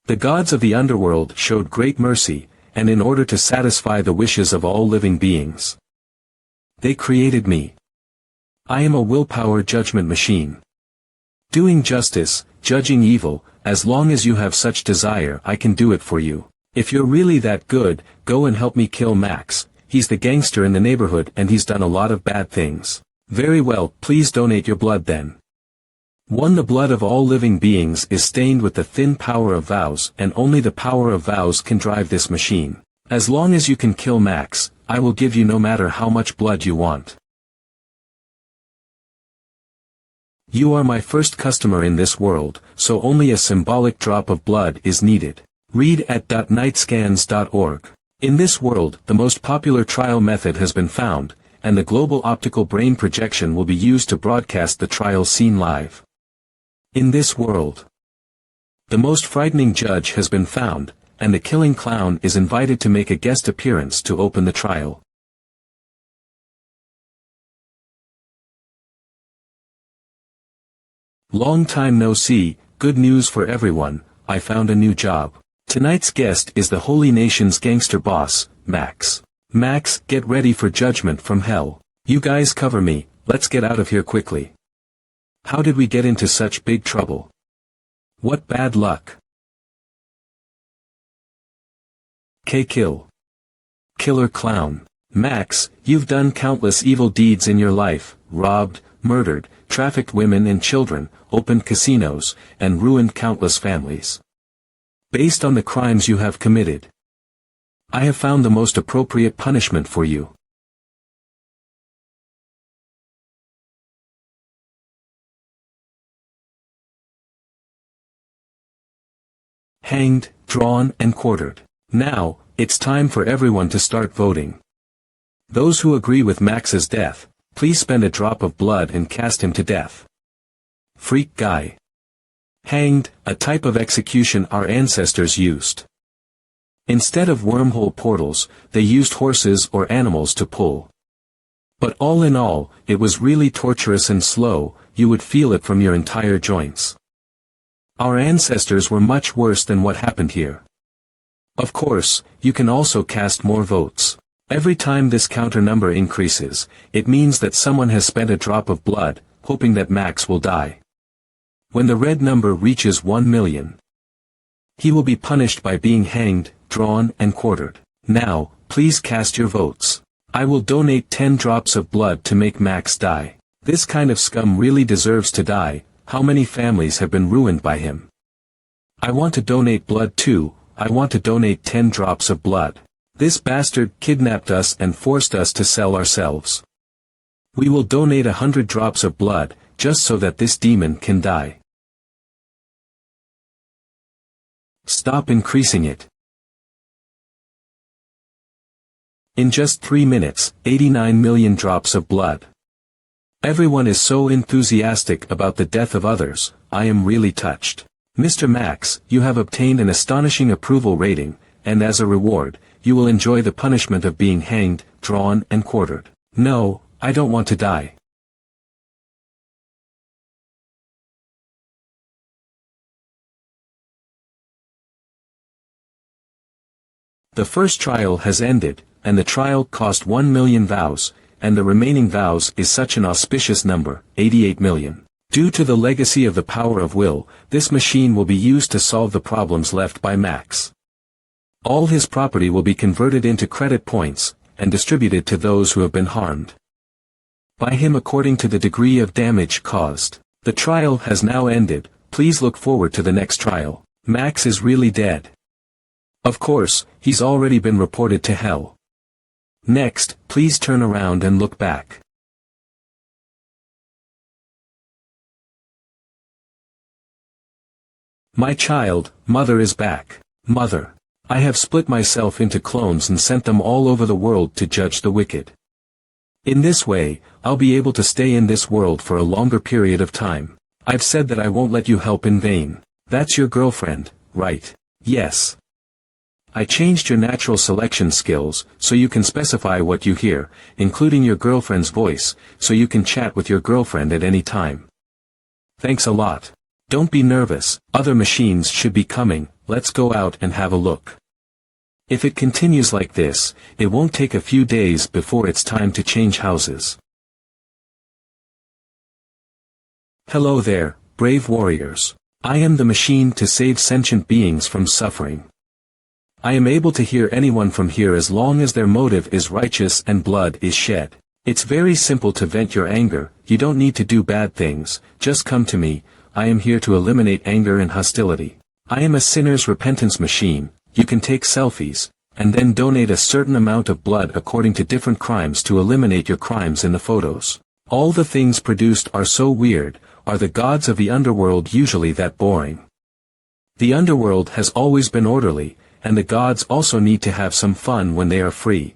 S1: The gods of the underworld showed great mercy, and in order to satisfy the wishes of all living beings, they created me. I am a willpower judgment machine. Doing justice, judging evil, as long as you have such desire I can do it for you. If you're really that good, go and help me kill Max, he's the gangster in the neighborhood and he's done a lot of bad things. Very well, please donate your blood then. 1. The blood of all living beings is stained with the thin power of vows, and only the power of vows can drive this machine. As long as you can kill Max, I will give you no matter how much blood you want. You are my first customer in this world, so only a symbolic drop of blood is needed. Read at .nightscans.org. In this world, the most popular trial method has been found, and the global optical brain projection will be used to broadcast the trial scene live. In this world, the most frightening judge has been found, and the killing clown is invited to make a guest appearance to open the trial. Long time no see, good news for everyone, I found a new job. Tonight's guest is the Holy Nation's gangster boss, Max. Max, get ready for judgment from hell. You guys cover me, let's get out of here quickly. How did we get into such big trouble? What bad luck. Kill. Killer clown. Max, you've done countless evil deeds in your life, robbed, murdered, trafficked women and children, opened casinos, and ruined countless families. Based on the crimes you have committed, I have found the most appropriate punishment for you. Hanged, drawn, and quartered. Now, it's time for everyone to start voting. Those who agree with Max's death, please spend a drop of blood and cast him to death. Freak guy. Hanged, a type of execution our ancestors used. Instead of wormhole portals, they used horses or animals to pull. But all in all, it was really torturous and slow, you would feel it from your entire joints. Our ancestors were much worse than what happened here. Of course, you can also cast more votes. Every time this counter number increases, it means that someone has spent a drop of blood, hoping that Max will die. When the red number reaches 1 million, he will be punished by being hanged, drawn, and quartered. Now, please cast your votes. I will donate 10 drops of blood to make Max die. This kind of scum really deserves to die. How many families have been ruined by him? I want to donate blood too, I want to donate 10 drops of blood. This bastard kidnapped us and forced us to sell ourselves. We will donate 100 drops of blood, just so that this demon can die. Stop increasing it. In just 3 minutes, 89 million drops of blood. Everyone is so enthusiastic about the death of others, I am really touched. Mr. Max, you have obtained an astonishing approval rating, and as a reward, you will enjoy the punishment of being hanged, drawn, and quartered. No, I don't want to die. The first trial has ended, and the trial cost 1 million vows, and the remaining vows is such an auspicious number, 88 million. Due to the legacy of the power of will, this machine will be used to solve the problems left by Max. All his property will be converted into credit points, and distributed to those who have been harmed by him according to the degree of damage caused. The trial has now ended, please look forward to the next trial. Max is really dead. Of course, he's already been reported to hell. Next, please turn around and look back. My child, Mother is back. Mother. I have split myself into clones and sent them all over the world to judge the wicked. In this way, I'll be able to stay in this world for a longer period of time. I've said that I won't let you help in vain. That's your girlfriend, right? Yes. I changed your natural selection skills, so you can specify what you hear, including your girlfriend's voice, so you can chat with your girlfriend at any time. Thanks a lot. Don't be nervous, other machines should be coming, let's go out and have a look. If it continues like this, it won't take a few days before it's time to change houses. Hello there, brave warriors. I am the machine to save sentient beings from suffering. I am able to hear anyone from here as long as their motive is righteous and blood is shed. It's very simple to vent your anger, you don't need to do bad things, just come to me, I am here to eliminate anger and hostility. I am a sinner's repentance machine. You can take selfies, and then donate a certain amount of blood according to different crimes to eliminate your crimes in the photos. All the things produced are so weird. Are the gods of the underworld usually that boring? The underworld has always been orderly, and the gods also need to have some fun when they are free.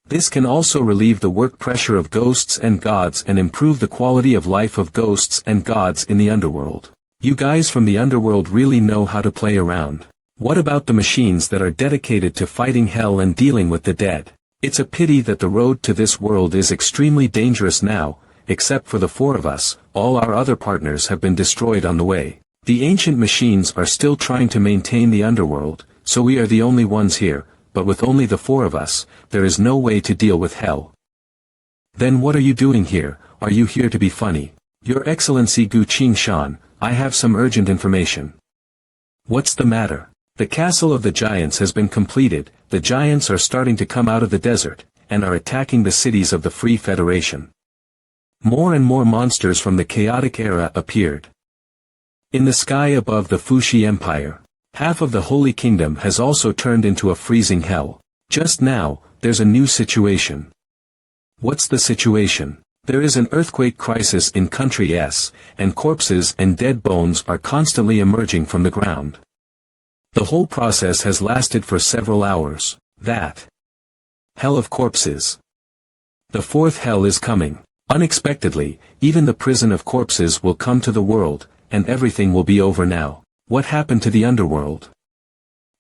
S1: This can also relieve the work pressure of ghosts and gods and improve the quality of life of ghosts and gods in the underworld. You guys from the underworld really know how to play around. What about the machines that are dedicated to fighting hell and dealing with the dead? It's a pity that the road to this world is extremely dangerous now. Except for the 4 of us, all our other partners have been destroyed on the way. The ancient machines are still trying to maintain the underworld, so we are the only ones here, but with only the 4 of us, there is no way to deal with hell. Then what are you doing here? Are you here to be funny? Your Excellency Gu Qingshan, I have some urgent information. What's the matter? The castle of the giants has been completed. The giants are starting to come out of the desert, and are attacking the cities of the Free Federation. More and more monsters from the chaotic era appeared. In the sky above the Fuxi Empire, half of the Holy Kingdom has also turned into a freezing hell. Just now, there's a new situation. What's the situation? There is an earthquake crisis in Country S, and corpses and dead bones are constantly emerging from the ground. The whole process has lasted for several hours. That hell of corpses. The 4th hell is coming. Unexpectedly, even the prison of corpses will come to the world, and everything will be over now. What happened to the underworld?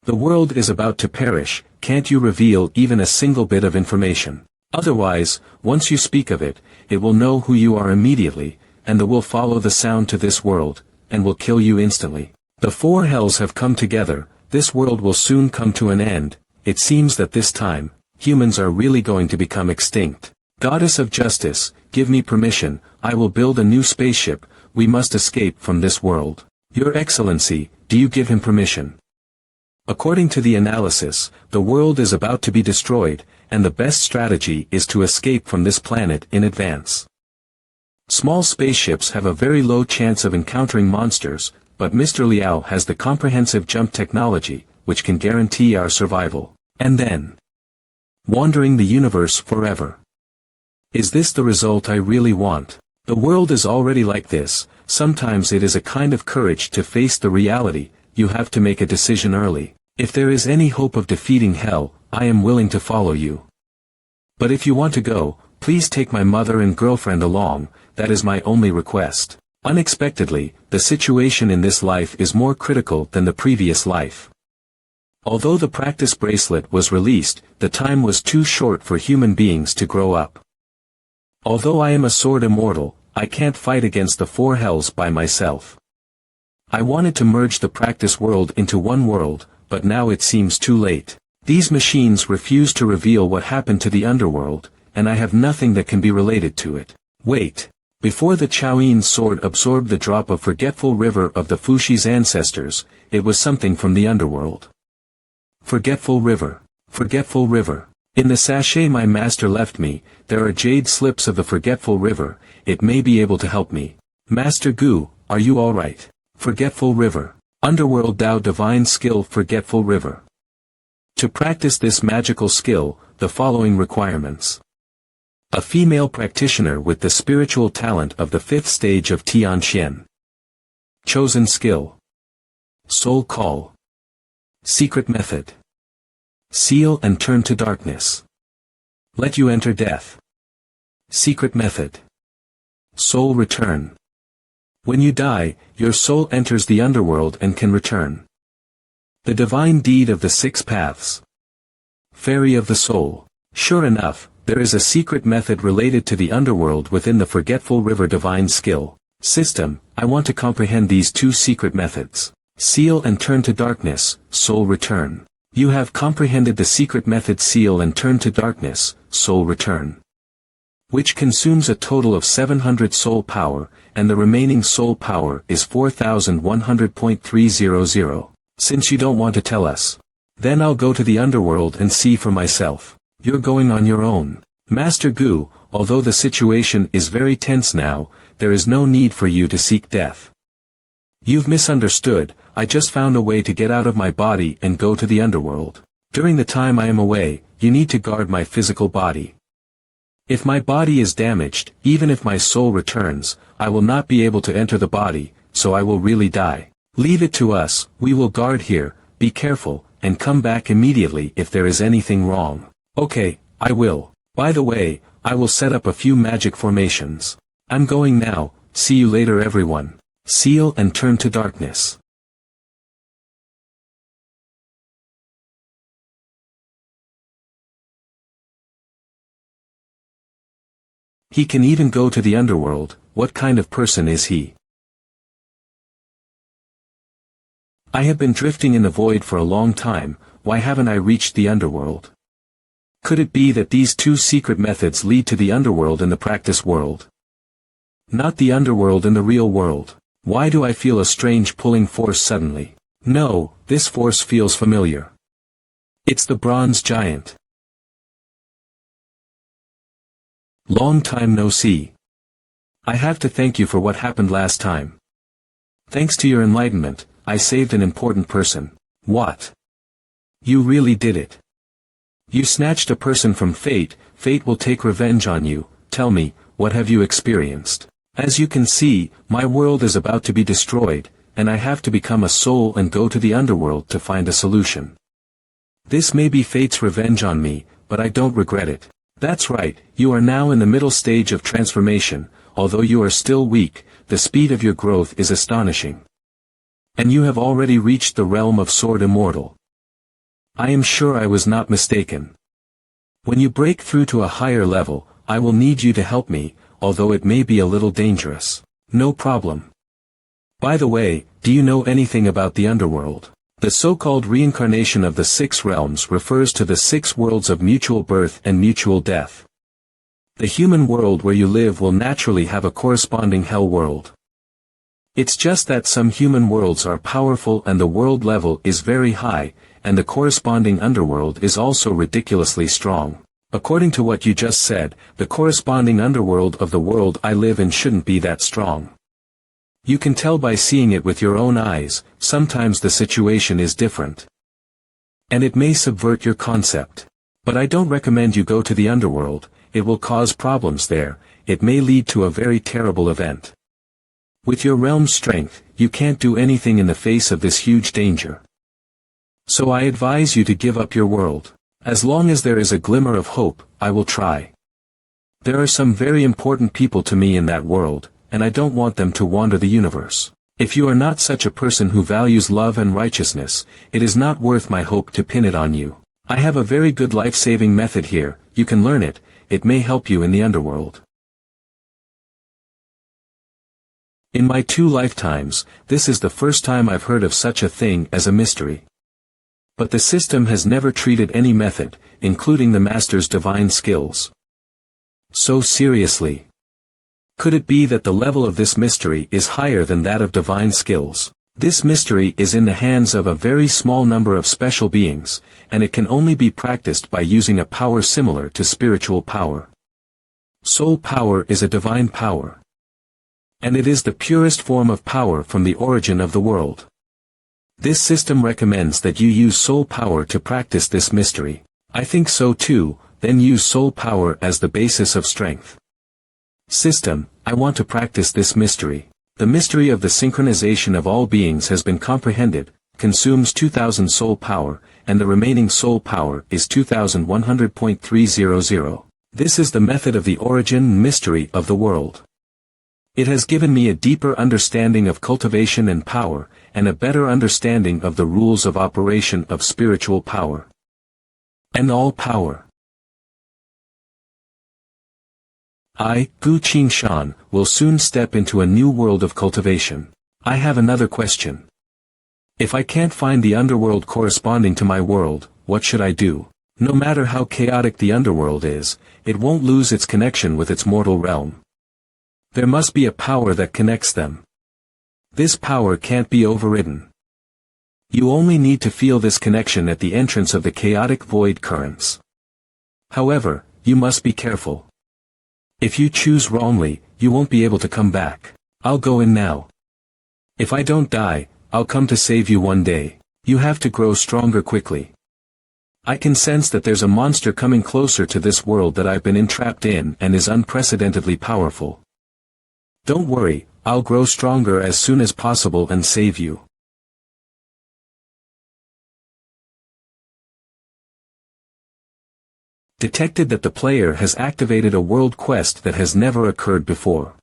S1: The world is about to perish. Can't you reveal even a single bit of information? Otherwise, once you speak of it, it will know who you are immediately, and will follow the sound to this world, and will kill you instantly. The 4 hells have come together. This world will soon come to an end. It seems that this time, humans are really going to become extinct. Goddess of Justice, give me permission. I will build a new spaceship. We must escape from this world. Your Excellency, do you give him permission? According to the analysis, the world is about to be destroyed, and the best strategy is to escape from this planet in advance. Small spaceships have a very low chance of encountering monsters, but Mr. Liao has the comprehensive jump technology, which can guarantee our survival. And then, wandering the universe forever. Is this the result I really want? The world is already like this. Sometimes it is a kind of courage to face the reality. You have to make a decision early. If there is any hope of defeating hell, I am willing to follow you. But if you want to go, please take my mother and girlfriend along. That is my only request. Unexpectedly, the situation in this life is more critical than the previous life. Although the practice bracelet was released, the time was too short for human beings to grow up. Although I am a sword immortal, I can't fight against the 4 hells by myself. I wanted to merge the practice world into one world, but now it seems too late. These machines refuse to reveal what happened to the underworld, and I have nothing that can be related to it. Wait. Before the Chaoyin sword absorbed the drop of forgetful river of the Fuxi's ancestors, it was something from the underworld. Forgetful river. Forgetful river. In the sachet my master left me, there are jade slips of the forgetful river. It may be able to help me. Master Gu, are you alright? Forgetful river. Underworld Tao divine skill forgetful river. To practice this magical skill, the following requirements. A female practitioner with the spiritual talent of the 5th stage of Tianxian. Chosen skill. Soul call. Secret method. Seal and turn to darkness. Let you enter death. Secret method. Soul return. When you die, your soul enters the underworld and can return. The divine deed of the 6 paths. Fairy of the soul. Sure enough, there is a secret method related to the underworld within the Forgetful River divine skill system. I want to comprehend these 2 secret methods. Seal and turn to darkness, soul return. You have comprehended the secret method seal and turn to darkness, soul return, which consumes a total of 700 soul power, and the remaining soul power is 4100.300. Since you don't want to tell us, then I'll go to the underworld and see for myself. You're going on your own. Master Gu, although the situation is very tense now, there is no need for you to seek death. You've misunderstood, I just found a way to get out of my body and go to the underworld. During the time I am away, you need to guard my physical body. If my body is damaged, even if my soul returns, I will not be able to enter the body, so I will really die. Leave it to us, we will guard here, be careful, and come back immediately if there is anything wrong. Okay, I will. By the way, I will set up a few magic formations. I'm going now, see you later everyone. Seal and turn to darkness. He can even go to the underworld, what kind of person is he? I have been drifting in the void for a long time, why haven't I reached the underworld? Could it be that these two secret methods lead to the underworld in the practice world? Not the underworld in the real world. Why do I feel a strange pulling force suddenly? No, this force feels familiar. It's the bronze giant. Long time no see. I have to thank you for what happened last time. Thanks to your enlightenment, I saved an important person. What? You really did it. You snatched a person from fate, fate will take revenge on you. Tell me, what have you experienced? As you can see, my world is about to be destroyed, and I have to become a soul and go to the underworld to find a solution. This may be fate's revenge on me, but I don't regret it. That's right, you are now in the middle stage of transformation, although you are still weak, the speed of your growth is astonishing. And you have already reached the realm of Sword Immortal. I am sure I was not mistaken. When you break through to a higher level, I will need you to help me, although it may be a little dangerous. No problem. By the way, do you know anything about the underworld? The so-called reincarnation of the 6 realms refers to the 6 worlds of mutual birth and mutual death. The human world where you live will naturally have a corresponding hell world. It's just that some human worlds are powerful and the world level is very high, and the corresponding underworld is also ridiculously strong. According to what you just said, the corresponding underworld of the world I live in shouldn't be that strong. You can tell by seeing it with your own eyes, sometimes the situation is different. And it may subvert your concept. But I don't recommend you go to the underworld, it will cause problems there, it may lead to a very terrible event. With your realm's strength, you can't do anything in the face of this huge danger. So I advise you to give up your world. As long as there is a glimmer of hope, I will try. There are some very important people to me in that world, and I don't want them to wander the universe. If you are not such a person who values love and righteousness, it is not worth my hope to pin it on you. I have a very good life-saving method here, you can learn it, it may help you in the underworld. In my 2 lifetimes, this is the first time I've heard of such a thing as a mystery. But the system has never treated any method, including the master's divine skills, so seriously. Could it be that the level of this mystery is higher than that of divine skills? This mystery is in the hands of a very small number of special beings, and it can only be practiced by using a power similar to spiritual power. Soul power is a divine power. And it is the purest form of power from the origin of the world. This system recommends that you use soul power to practice this mystery. I think so too, then use soul power as the basis of strength. System, I want to practice this mystery. The mystery of the synchronization of all beings has been comprehended, consumes 2000 soul power, and the remaining soul power is 2100.300. This is the method of the origin mystery of the world. It has given me a deeper understanding of cultivation and power, and a better understanding of the rules of operation of spiritual power. And all power. I, Gu Qingshan, will soon step into a new world of cultivation. I have another question. If I can't find the underworld corresponding to my world, what should I do? No matter how chaotic the underworld is, it won't lose its connection with its mortal realm. There must be a power that connects them. This power can't be overridden. You only need to feel this connection at the entrance of the chaotic void currents. However, you must be careful. If you choose wrongly, you won't be able to come back. I'll go in now. If I don't die, I'll come to save you one day. You have to grow stronger quickly. I can sense that there's a monster coming closer to this world that I've been entrapped in and is unprecedentedly powerful. Don't worry, I'll grow stronger as soon as possible and save you. Detected that the player has activated a world quest that has never occurred before.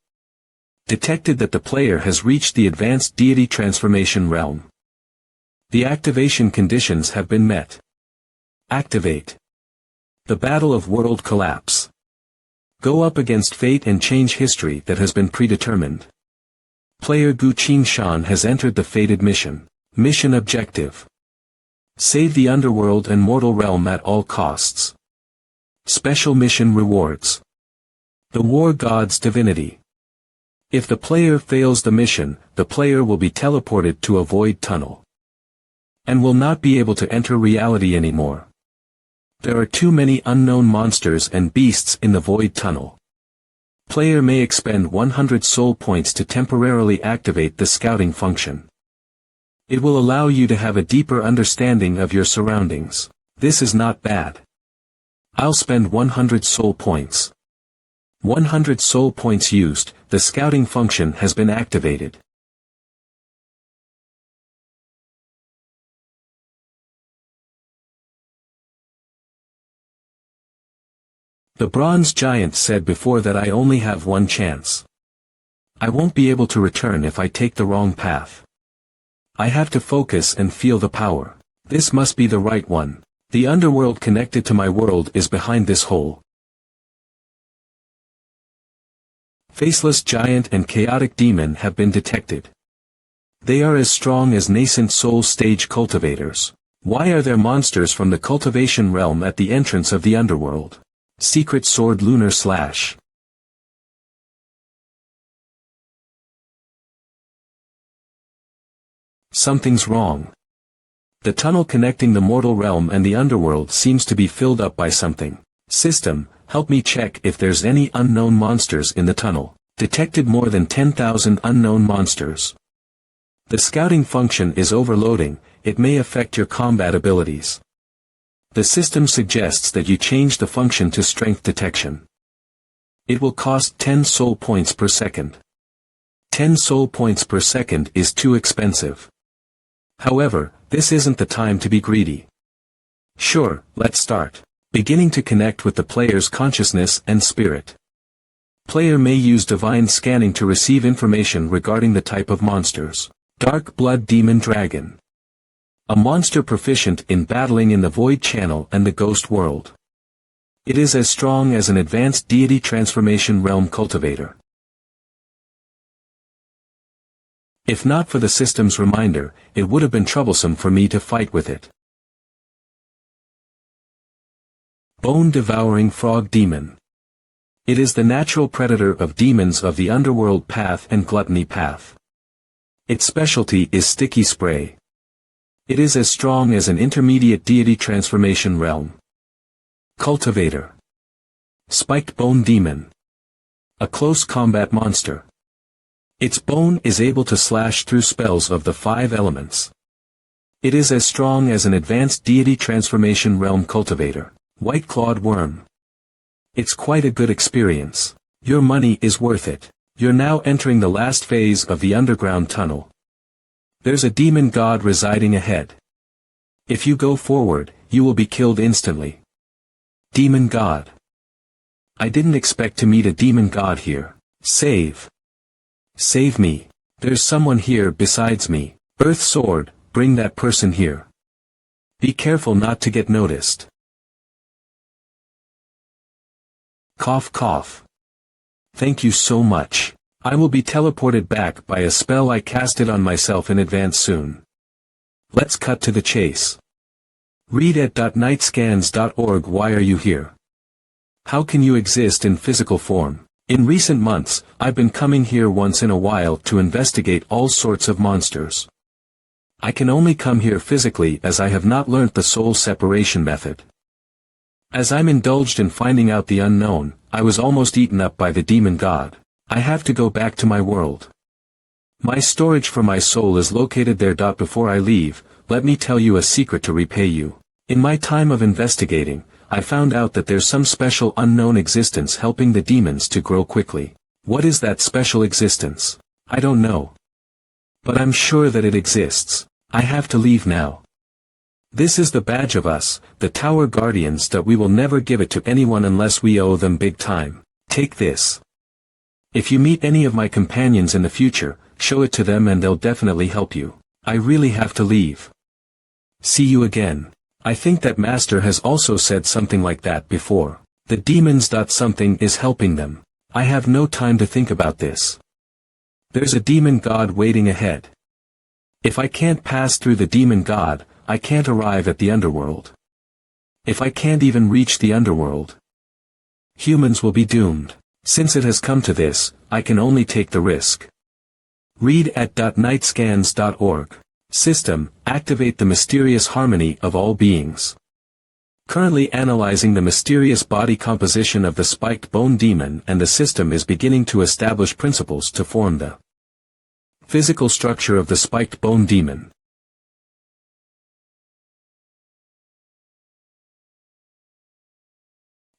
S1: Detected that the player has reached the advanced deity transformation realm. The activation conditions have been met. Activate. The Battle of World Collapse. Go up against fate and change history that has been predetermined. Player Gu Qingshan has entered the fated mission. Mission objective. Save the underworld and mortal realm at all costs. Special mission rewards. The War God's Divinity. If the player fails the mission, the player will be teleported to a void tunnel. And will not be able to enter reality anymore. There are too many unknown monsters and beasts in the void tunnel. Player may expend 100 soul points to temporarily activate the scouting function. It will allow you to have a deeper understanding of your surroundings. This is not bad. I'll spend 100 soul points. 100 soul points used, the scouting function has been activated. The bronze giant said before that I only have one chance. I won't be able to return if I take the wrong path. I have to focus and feel the power. This must be the right one. The underworld connected to my world is behind this hole. Faceless giant and chaotic demon have been detected. They are as strong as nascent soul stage cultivators. Why are there monsters from the cultivation realm at the entrance of the underworld? Secret Sword Lunar Slash. Something's wrong. The tunnel connecting the mortal realm and the underworld seems to be filled up by something. System, help me check if there's any unknown monsters in the tunnel. Detected more than 10,000 unknown monsters. The scouting function is overloading, it may affect your combat abilities. The system suggests that you change the function to strength detection. It will cost 10 soul points per second. 10 soul points per second is too expensive. However, this isn't the time to be greedy. Sure, let's start. Beginning to connect with the player's consciousness and spirit. Player may use divine scanning to receive information regarding the type of monsters. Dark Blood Demon Dragon. A monster proficient in battling in the Void Channel and the Ghost World. It is as strong as an advanced deity transformation realm cultivator. If not for the system's reminder, it would have been troublesome for me to fight with it. Bone-devouring frog demon. It is the natural predator of demons of the underworld path and gluttony path. Its specialty is sticky spray. It is as strong as an intermediate deity transformation realm. Cultivator. Spiked bone demon. A close combat monster. Its bone is able to slash through spells of the 5 elements. It is as strong as an advanced deity transformation realm cultivator. White-clawed worm. It's quite a good experience. Your money is worth it. You're now entering the last phase of the underground tunnel. There's a demon god residing ahead. If you go forward, you will be killed instantly. Demon god. I didn't expect to meet a demon god here. Save. Save me. There's someone here besides me. Earth Sword, bring that person here. Be careful not to get noticed. Cough cough. Thank you so much. I will be teleported back by a spell I casted on myself in advance soon. Let's cut to the chase. Read at .nightscans.org. Why are you here? How can you exist in physical form? In recent months, I've been coming here once in a while to investigate all sorts of monsters. I can only come here physically as I have not learnt the soul separation method. As I'm indulged in finding out the unknown, I was almost eaten up by the demon god. I have to go back to my world. My storage for my soul is located there. Before I leave, let me tell you a secret to repay you. In my time of investigating, I found out that there's some special unknown existence helping the demons to grow quickly. What is that special existence? I don't know. But I'm sure that it exists. I have to leave now. This is the badge of us, the Tower Guardians. We will never give it to anyone unless we owe them big time. Take this. If you meet any of my companions in the future, show it to them and they'll definitely help you. I really have to leave. See you again. I think that Master has also said something like that before. The demons. Something is helping them. I have no time to think about this. There's a demon god waiting ahead. If I can't pass through the demon god, I can't arrive at the underworld. If I can't even reach the underworld, humans will be doomed. Since it has come to this, I can only take the risk. Read at nightscans.org. System, activate the mysterious harmony of all beings. Currently analyzing the mysterious body composition of the spiked bone demon, and the system is beginning to establish principles to form the physical structure of the spiked bone demon.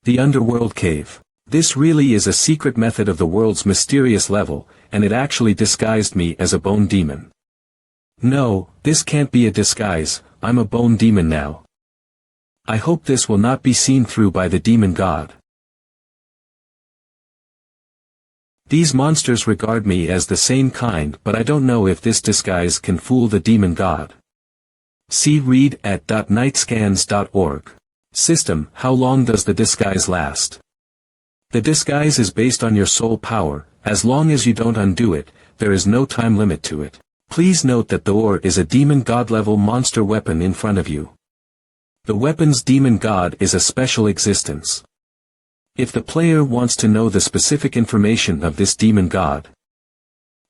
S1: The Underworld Cave. This really is a secret method of the world's mysterious level, and it actually disguised me as a bone demon. No, this can't be a disguise, I'm a bone demon now. I hope this will not be seen through by the demon god. These monsters regard me as the sane kind, but I don't know if this disguise can fool the demon god. See read at nightscans.org. System, how long does the disguise last? The disguise is based on your soul power. As long as you don't undo it, there is no time limit to it. Please note that the ore is a demon god level monster weapon in front of you. The weapon's demon god is a special existence. If the player wants to know the specific information of this demon god,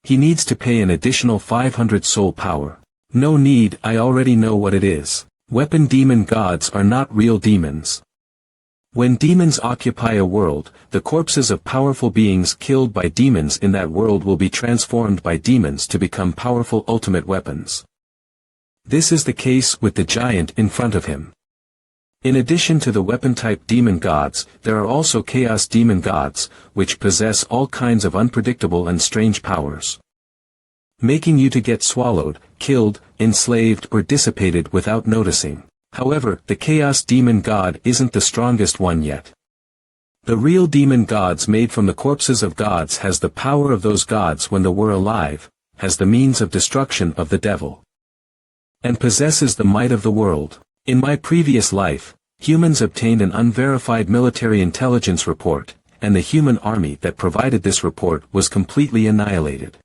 S1: he needs to pay an additional 500 soul power. No need, I already know what it is. Weapon demon gods are not real demons. When demons occupy a world, the corpses of powerful beings killed by demons in that world will be transformed by demons to become powerful ultimate weapons. This is the case with the giant in front of him. In addition to the weapon-type demon gods, there are also chaos demon gods, which possess all kinds of unpredictable and strange powers, making you to get swallowed, killed, enslaved or dissipated without noticing. However, the chaos demon god isn't the strongest one yet. The real demon gods made from the corpses of gods has the power of those gods when they were alive, has the means of destruction of the devil, and possesses the might of the world. In my previous life, humans obtained an unverified military intelligence report, and the human army that provided this report was completely annihilated.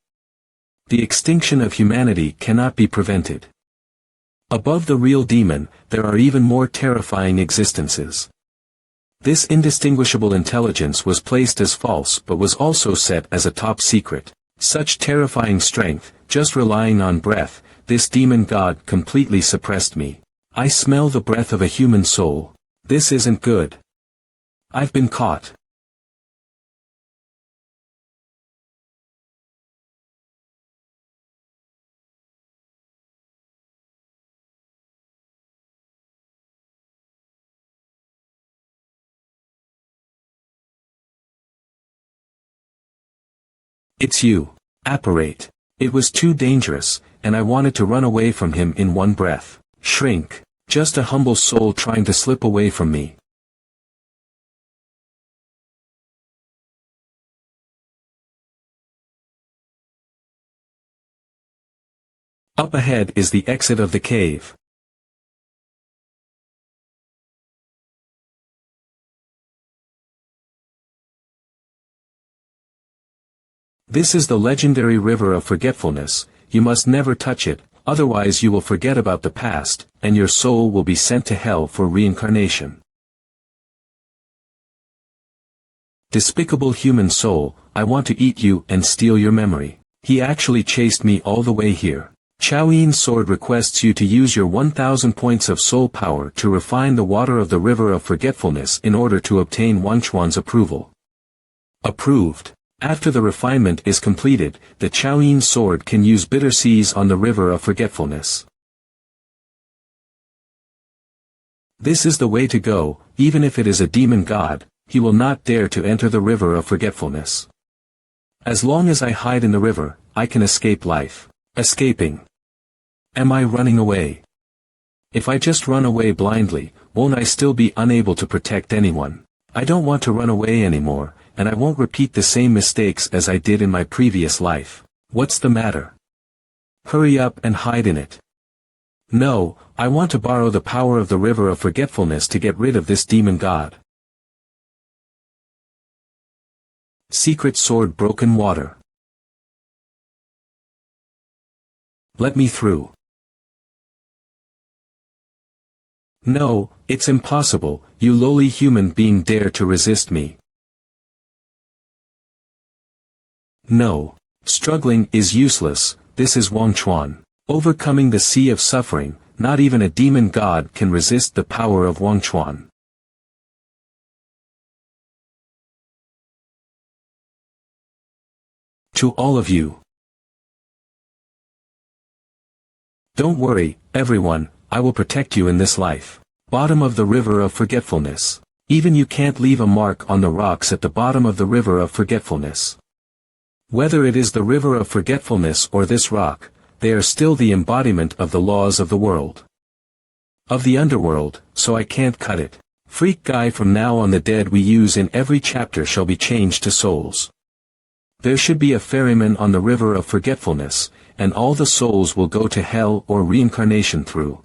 S1: The extinction of humanity cannot be prevented. Above the real demon, there are even more terrifying existences. This indistinguishable intelligence was placed as false but was also set as a top secret. Such terrifying strength, just relying on breath, this demon god completely suppressed me. I smell the breath of a human soul. This isn't good. I've been caught. It's you. Apparate. It was too dangerous, and I wanted to run away from him in one breath. Shrink. Just a humble soul trying to slip away from me. Up ahead is the exit of the cave. This is the legendary river of forgetfulness. You must never touch it, otherwise you will forget about the past, and your soul will be sent to hell for reincarnation. Despicable human soul, I want to eat you and steal your memory. He actually chased me all the way here. Chaoyin's sword requests you to use your 1000 points of soul power to refine the water of the river of forgetfulness in order to obtain Wanchuan's approval. Approved. After the refinement is completed, the Chaoyin sword can use bitter seas on the river of forgetfulness. This is the way to go. Even if it is a demon god, he will not dare to enter the river of forgetfulness. As long as I hide in the river, I can escape life. Escaping. Am I running away? If I just run away blindly, won't I still be unable to protect anyone? I don't want to run away anymore, and I won't repeat the same mistakes as I did in my previous life. What's the matter? Hurry up and hide in it. No, I want to borrow the power of the river of forgetfulness to get rid of this demon god. Secret sword broken water. Let me through. No, it's impossible, you lowly human being dare to resist me. No. Struggling is useless, this is Wangchuan. Overcoming the sea of suffering, not even a demon god can resist the power of Wangchuan. To all of you. Don't worry, everyone, I will protect you in this life. Bottom of the river of forgetfulness. Even you can't leave a mark on the rocks at the bottom of the river of forgetfulness. Whether it is the river of forgetfulness or this rock, they are still the embodiment of the laws of the world. Of the underworld, so I can't cut it. Freak guy from now on the dead we use in every chapter shall be changed to souls. There should be a ferryman on the river of forgetfulness, and all the souls will go to hell or reincarnation through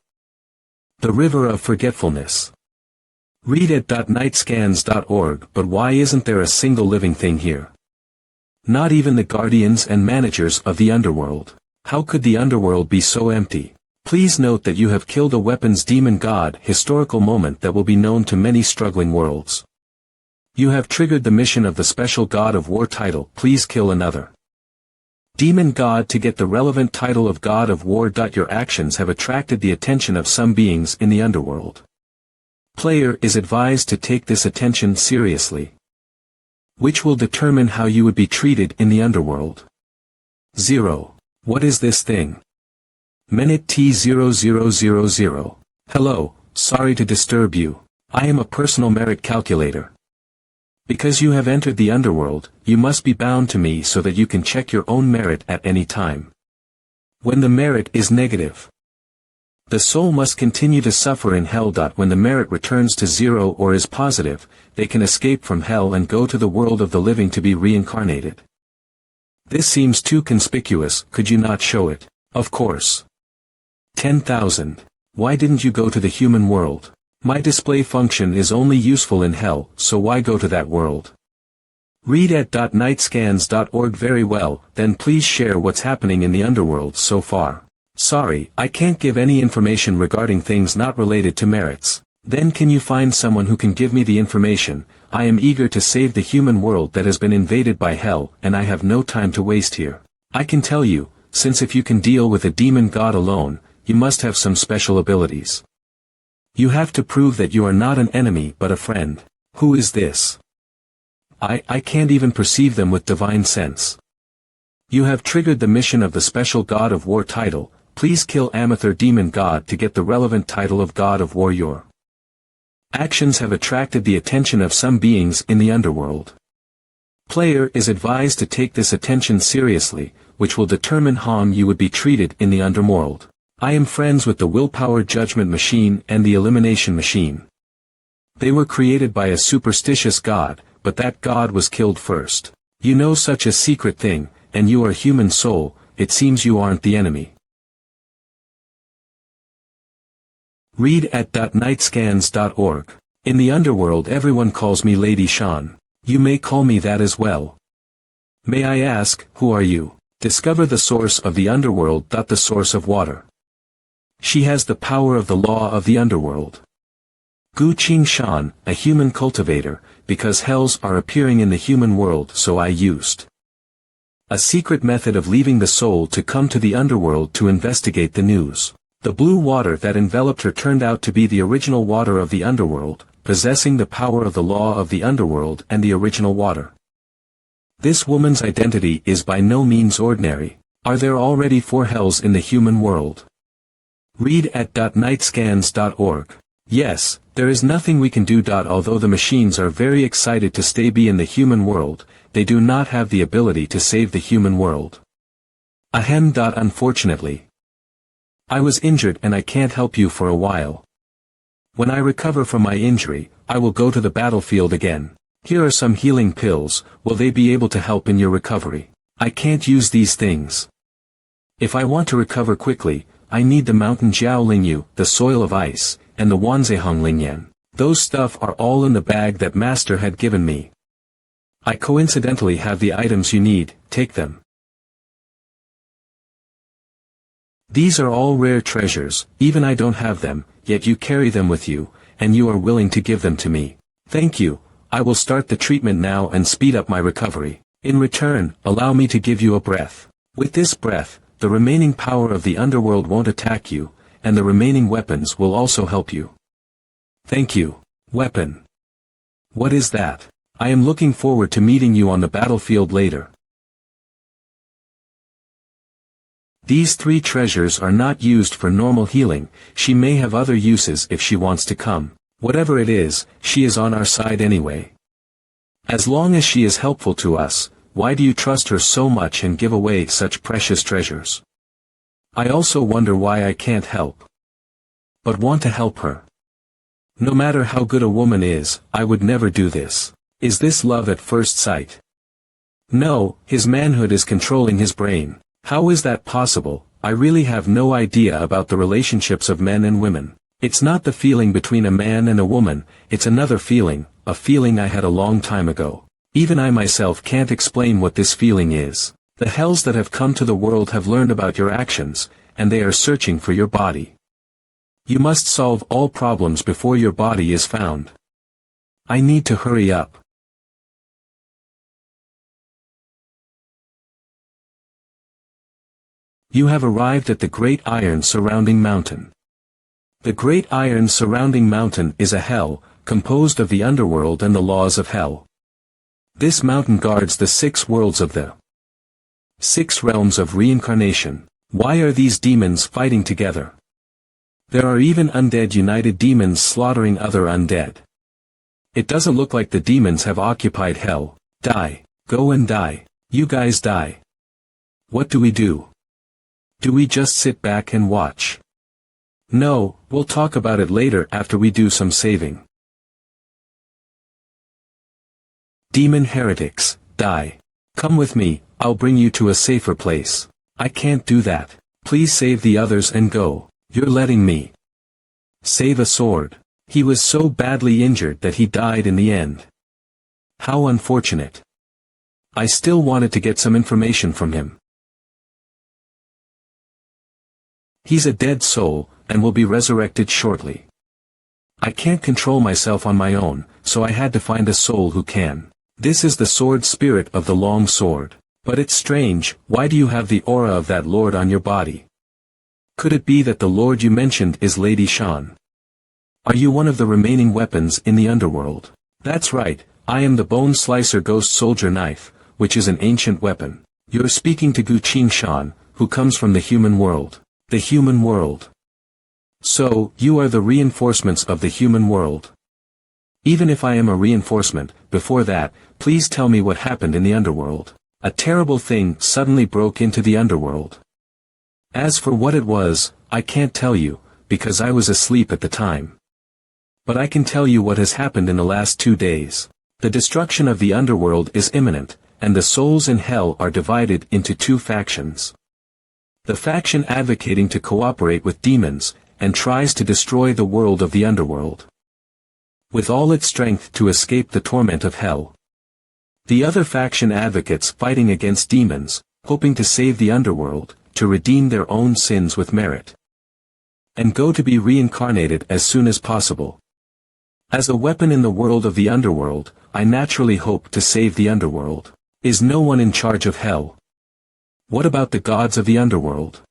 S1: the river of forgetfulness. Read at nightscans.org. But why isn't there a single living thing here? Not even the guardians and managers of the underworld. How could the underworld be so empty? Please note that you have killed a weapons demon god, historical moment that will be known to many struggling worlds. You have triggered the mission of the special god of war title, please kill another demon god to get the relevant title of god of war. Your actions have attracted the attention of some beings in the underworld. Player is advised to take this attention seriously, which will determine how you would be treated in the underworld. 0. What is this thing? Minute T0000. Hello, sorry to disturb you. I am a personal merit calculator. Because you have entered the underworld, you must be bound to me so that you can check your own merit at any time. When the merit is negative, the soul must continue to suffer in hell. When the merit returns to 0 or is positive, they can escape from hell and go to the world of the living to be reincarnated. This seems too conspicuous, could you not show it? Of course. 10,000. Why didn't you go to the human world? My display function is only useful in hell, so why go to that world? Read at nightscans.org. Very well, then please share what's happening in the underworld so far. Sorry, I can't give any information regarding things not related to merits. Then can you find someone who can give me the information? I am eager to save the human world that has been invaded by hell, and I have no time to waste here. I can tell you, since if you can deal with a demon god alone, you must have some special abilities. You have to prove that you are not an enemy but a friend. Who is this? I can't even perceive them with divine sense. You have triggered the mission of the special god of war title, please kill Amethyr demon god to get the relevant title of god of war. Your actions have attracted the attention of some beings in the underworld. Player is advised to take this attention seriously, which will determine how you would be treated in the underworld. I am friends with the willpower judgment machine and the elimination machine. They were created by a superstitious god, but that god was killed first. You know such a secret thing, and you are human soul, it seems you aren't the enemy. Read at nightscans.org. In the underworld everyone calls me Lady Shan. You may call me that as well. May I ask, who are you? Discover the source of the underworld. The source of water. She has the power of the law of the underworld. Gu Qing Shan, a human cultivator, because hells are appearing in the human world, so I used a secret method of leaving the soul to come to the underworld to investigate the news. The blue water that enveloped her turned out to be the original water of the underworld, possessing the power of the law of the underworld and the original water. This woman's identity is by no means ordinary. Are there already 4 hells in the human world? Read at nightscans.org. Yes, there is nothing we can do. Although the machines are very excited to stay in the human world, they do not have the ability to save the human world. Ahem. Unfortunately. I was injured and I can't help you for a while. When I recover from my injury, I will go to the battlefield again. Here are some healing pills. Will they be able to help in your recovery? I can't use these things. If I want to recover quickly, I need the mountain Jiaolingyu, the soil of ice, and the Wanzehonglingyan. Those stuff are all in the bag that Master had given me. I coincidentally have the items you need. Take them. These are all rare treasures. Even I don't have them, yet you carry them with you, and you are willing to give them to me. Thank you. I will start the treatment now and speed up my recovery. In return, allow me to give you a breath. With this breath, the remaining power of the underworld won't attack you, and the remaining weapons will also help you. Thank you. Weapon. What is that? I am looking forward to meeting you on the battlefield later. These 3 treasures are not used for normal healing. She may have other uses if she wants to come. Whatever it is, she is on our side anyway. As long as she is helpful to us, why do you trust her so much and give away such precious treasures? I also wonder why I can't help. But want to help her. No matter how good a woman is, I would never do this. Is this love at first sight? No, his manhood is controlling his brain. How is that possible? I really have no idea about the relationships of men and women. It's not the feeling between a man and a woman, it's another feeling, a feeling I had a long time ago. Even I myself can't explain what this feeling is. The hells that have come to the world have learned about your actions, and they are searching for your body. You must solve all problems before your body is found. I need to hurry up. You have arrived at the Great Iron Surrounding Mountain. The Great Iron Surrounding Mountain is a hell, composed of the underworld and the laws of hell. This mountain guards the 6 worlds of the 6 realms of reincarnation. Why are these demons fighting together? There are even undead united demons slaughtering other undead. It doesn't look like the demons have occupied hell. Die. Go and die. You guys die. What do we do? Do we just sit back and watch? No, we'll talk about it later after we do some saving. Demon heretics, die. Come with me, I'll bring you to a safer place. I can't do that. Please save the others and go. You're letting me. Save a sword. He was so badly injured that he died in the end. How unfortunate. I still wanted to get some information from him. He's a dead soul, and will be resurrected shortly. I can't control myself on my own, so I had to find a soul who can. This is the sword spirit of the long sword. But it's strange, why do you have the aura of that lord on your body? Could it be that the lord you mentioned is Lady Shan? Are you one of the remaining weapons in the underworld? That's right, I am the Bone Slicer Ghost Soldier Knife, which is an ancient weapon. You're speaking to Gu Qing Shan, who comes from the human world. The human world. So, you are the reinforcements of the human world. Even if I am a reinforcement, before that, please tell me what happened in the underworld. A terrible thing suddenly broke into the underworld. As for what it was, I can't tell you, because I was asleep at the time. But I can tell you what has happened in the last 2 days. The destruction of the underworld is imminent, and the souls in hell are divided into 2 factions. The faction advocating to cooperate with demons, and tries to destroy the world of the underworld. With all its strength to escape the torment of hell. The other faction advocates fighting against demons, hoping to save the underworld, to redeem their own sins with merit. And go to be reincarnated as soon as possible. As a weapon in the world of the underworld, I naturally hope to save the underworld. Is no one in charge of hell? What about the gods of the underworld?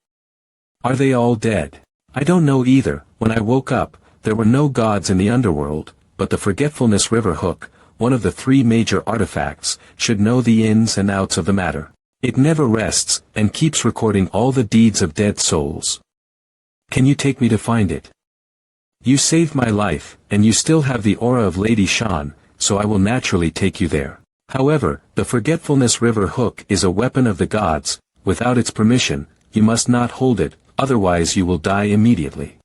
S1: Are they all dead? I don't know either. When I woke up, there were no gods in the underworld, but the Forgetfulness River Hook, one of the three major artifacts, should know the ins and outs of the matter. It never rests, and keeps recording all the deeds of dead souls. Can you take me to find it? You saved my life, and you still have the aura of Lady Shan, so I will naturally take you there. However, the Forgetfulness River Hook is a weapon of the gods. Without its permission, you must not hold it, otherwise you will die immediately.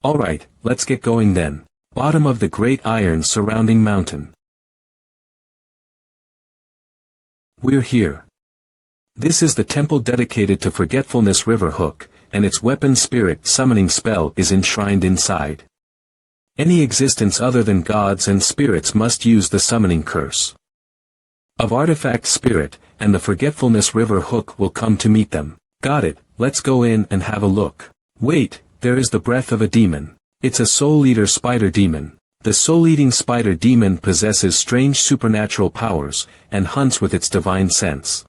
S1: Alright, let's get going then. Bottom of the great iron surrounding mountain. We're here. This is the temple dedicated to Forgetfulness River Hook, and its weapon spirit summoning spell is enshrined inside. Any existence other than gods and spirits must use the summoning curse of artifact spirit, and the Forgetfulness River Hook will come to meet them. Got it, let's go in and have a look. Wait, there is the breath of a demon. It's a soul-eater spider demon. The soul-eating spider demon possesses strange supernatural powers, and hunts with its divine sense.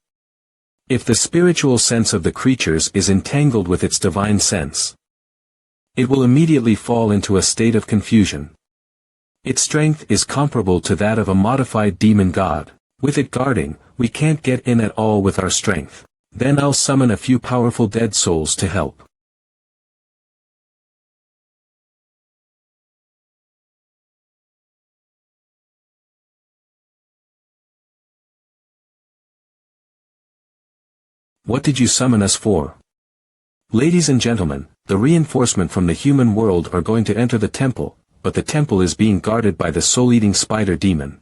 S1: If the spiritual sense of the creatures is entangled with its divine sense, it will immediately fall into a state of confusion. Its strength is comparable to that of a modified demon god. With it guarding, we can't get in at all with our strength. Then I'll summon a few powerful dead souls to help. What did you summon us for? Ladies and gentlemen, the reinforcement from the human world are going to enter the temple, but the temple is being guarded by the soul-eating spider demon.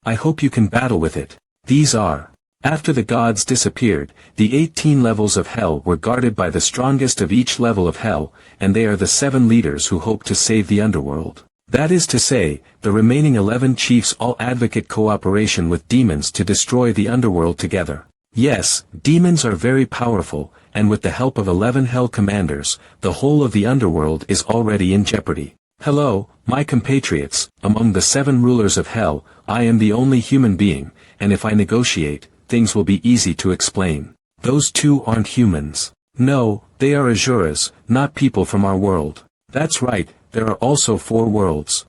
S1: I hope you can battle with it. These are. After the gods disappeared, the 18 levels of hell were guarded by the strongest of each level of hell, and they are the 7 leaders who hope to save the underworld. That is to say, the remaining 11 chiefs all advocate cooperation with demons to destroy the underworld together. Yes, demons are very powerful, and with the help of 11 hell commanders, the whole of the underworld is already in jeopardy. Hello, my compatriots, among the 7 rulers of hell, I am the only human being, and if I negotiate, things will be easy to explain. Those 2 aren't humans. No, they are Asuras, not people from our world. That's right, there are also 4 worlds.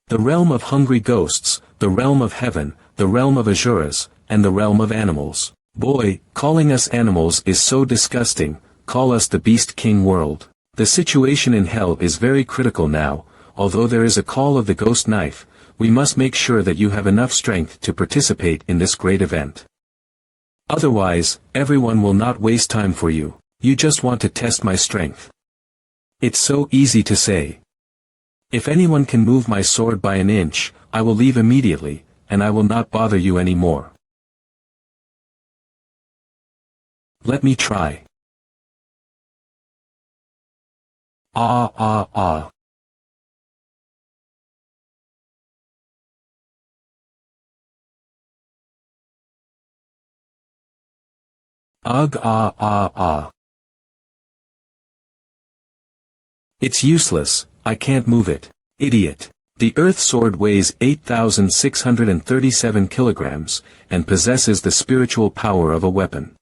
S1: The realm of hungry ghosts, the realm of heaven, the realm of Asuras, and the realm of animals. Boy, calling us animals is so disgusting. Call us the Beast King world. The situation in hell is very critical now. Although there is a call of the ghost knife, we must make sure that you have enough strength to participate in this great event. Otherwise, everyone will not waste time for you. You just want to test my strength. It's so easy to say. If anyone can move my sword by an inch, I will leave immediately, and I will not bother you anymore. Let me try. Ah ah ah. Ugh ah ah ah. It's useless, I can't move it. Idiot. The Earth Sword weighs 8,637 kilograms, and possesses the spiritual power of a weapon.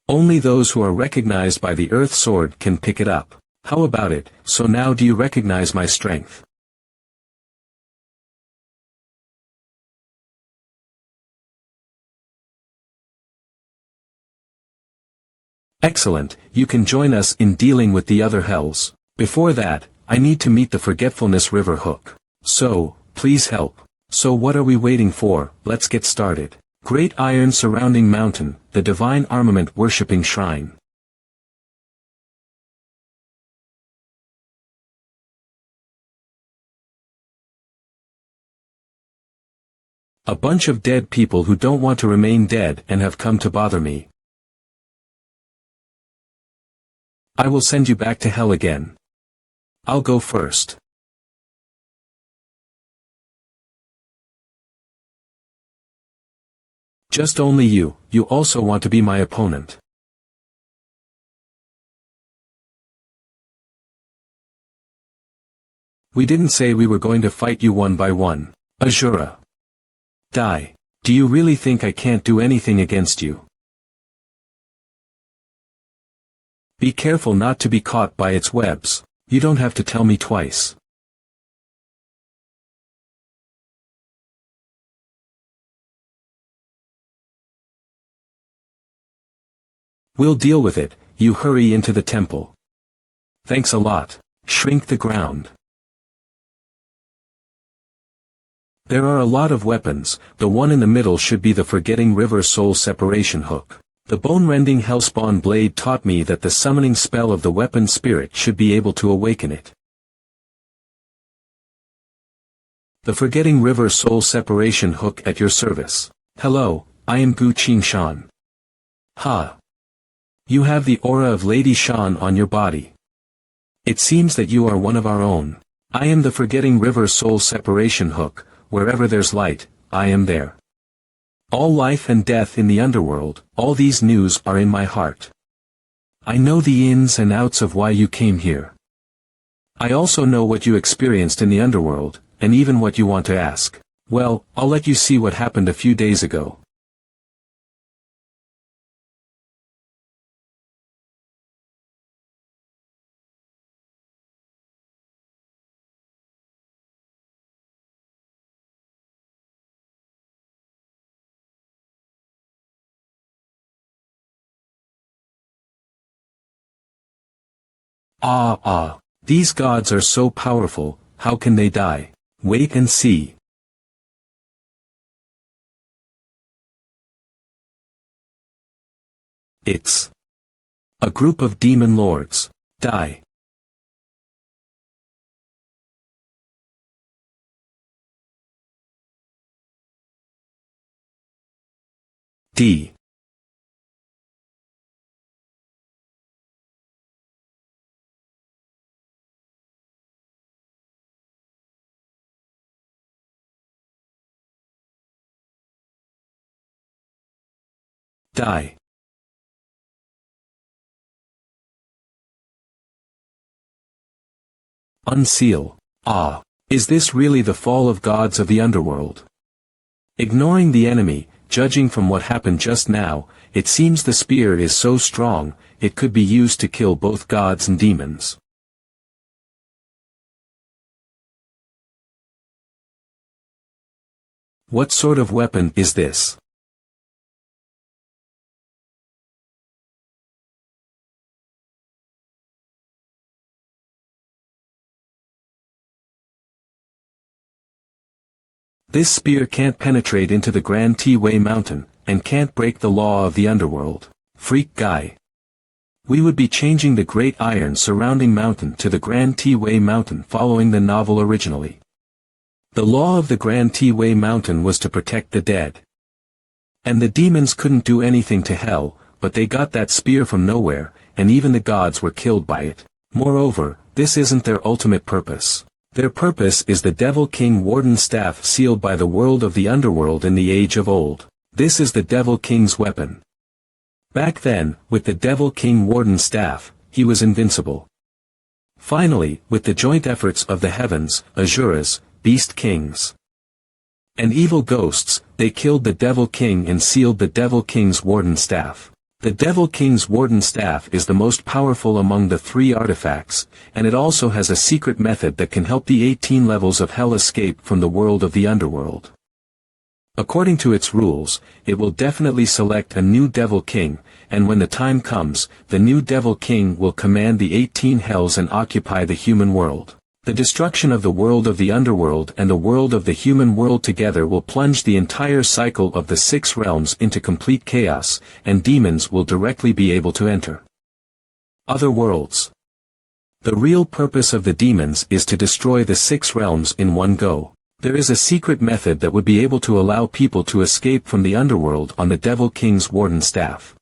S1: Only those who are recognized by the Earth Sword can pick it up. How about it? So now do you recognize my strength? Excellent, you can join us in dealing with the other hells. Before that, I need to meet the Forgetfulness River Hook. So, please help. So what are we waiting for? Let's get started. Great iron surrounding mountain, the divine armament worshipping shrine. A bunch of dead people who don't want to remain dead and have come to bother me. I will send you back to hell again. I'll go first. Just only you also want to be my opponent. We didn't say we were going to fight you one by one. Asura. Die. Do you really think I can't do anything against you? Be careful not to be caught by its webs. You don't have to tell me twice. We'll deal with it, you hurry into the temple. Thanks a lot. Shrink the ground. There are a lot of weapons, the one in the middle should be the Forgetting River soul separation hook. The bone-rending hellspawn blade taught me that the summoning spell of the weapon spirit should be able to awaken it. The Forgetting River soul separation hook at your service. Hello, I am Gu Qing Shan. Ha! You have the aura of Lady Shan on your body. It seems that you are one of our own. I am the Forgetting River soul separation hook. Wherever there's light, I am there. All life and death in the underworld, all these news are in my heart. I know the ins and outs of why you came here. I also know what you experienced in the underworld, and even what you want to ask. Well, I'll let you see what happened a few days ago. These gods are so powerful, how can they die? Wait and see. It's a group of demon lords. Die. D. Die. Unseal. Is this really the fall of gods of the underworld? Ignoring the enemy, judging from what happened just now, it seems the spear is so strong, it could be used to kill both gods and demons. What sort of weapon is this? This spear can't penetrate into the Grand T-Way Mountain, and can't break the law of the underworld. Freak guy. We would be changing the Great Iron Surrounding Mountain to the Grand T-Way Mountain following the novel originally. The law of the Grand T-Way Mountain was to protect the dead. And the demons couldn't do anything to hell, but they got that spear from nowhere, and even the gods were killed by it. Moreover, this isn't their ultimate purpose. Their purpose is the Devil King Warden Staff sealed by the world of the underworld in the age of old. This is the Devil King's weapon. Back then, with the Devil King Warden Staff, he was invincible. Finally, with the joint efforts of the heavens, Asuras, Beast Kings, and evil ghosts, they killed the Devil King and sealed the Devil King's Warden Staff. The Devil King's Warden Staff is the most powerful among the 3 artifacts, and it also has a secret method that can help the 18 levels of hell escape from the world of the underworld. According to its rules, it will definitely select a new Devil King, and when the time comes, the new Devil King will command the 18 hells and occupy the human world. The destruction of the world of the underworld and the world of the human world together will plunge the entire cycle of the 6 realms into complete chaos, and demons will directly be able to enter other worlds. The real purpose of the demons is to destroy the 6 realms in one go. There is a secret method that would be able to allow people to escape from the underworld on the Devil King's Warden Staff.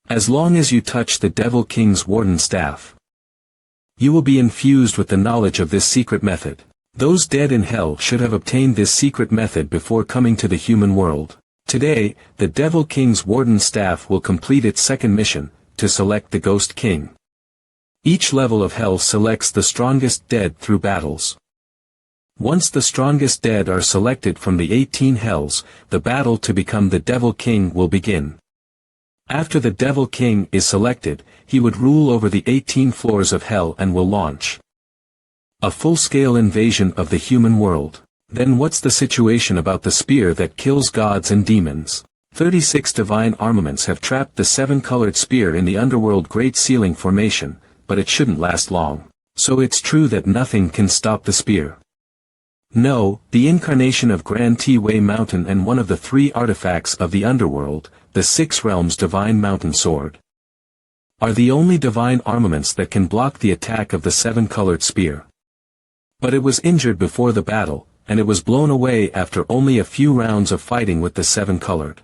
S1: As long as you touch the Devil King's Warden Staff, you will be infused with the knowledge of this secret method. Those dead in hell should have obtained this secret method before coming to the human world. Today, the Devil King's Warden Staff will complete its second mission, to select the Ghost King. Each level of hell selects the strongest dead through battles. Once the strongest dead are selected from the 18 hells, the battle to become the Devil King will begin. After the Devil King is selected, he would rule over the 18 floors of hell and will launch a full-scale invasion of the human world. Then what's the situation about the spear that kills gods and demons? 36 divine armaments have trapped the seven-colored spear in the underworld Great Sealing Formation, but it shouldn't last long. So it's true that nothing can stop the spear. No, the incarnation of Grand T-Way Mountain and one of the three artifacts of the underworld, the Six Realms Divine Mountain Sword, are the only divine armaments that can block the attack of the seven-colored spear. But it was injured before the battle, and it was blown away after only a few rounds of fighting with the seven-colored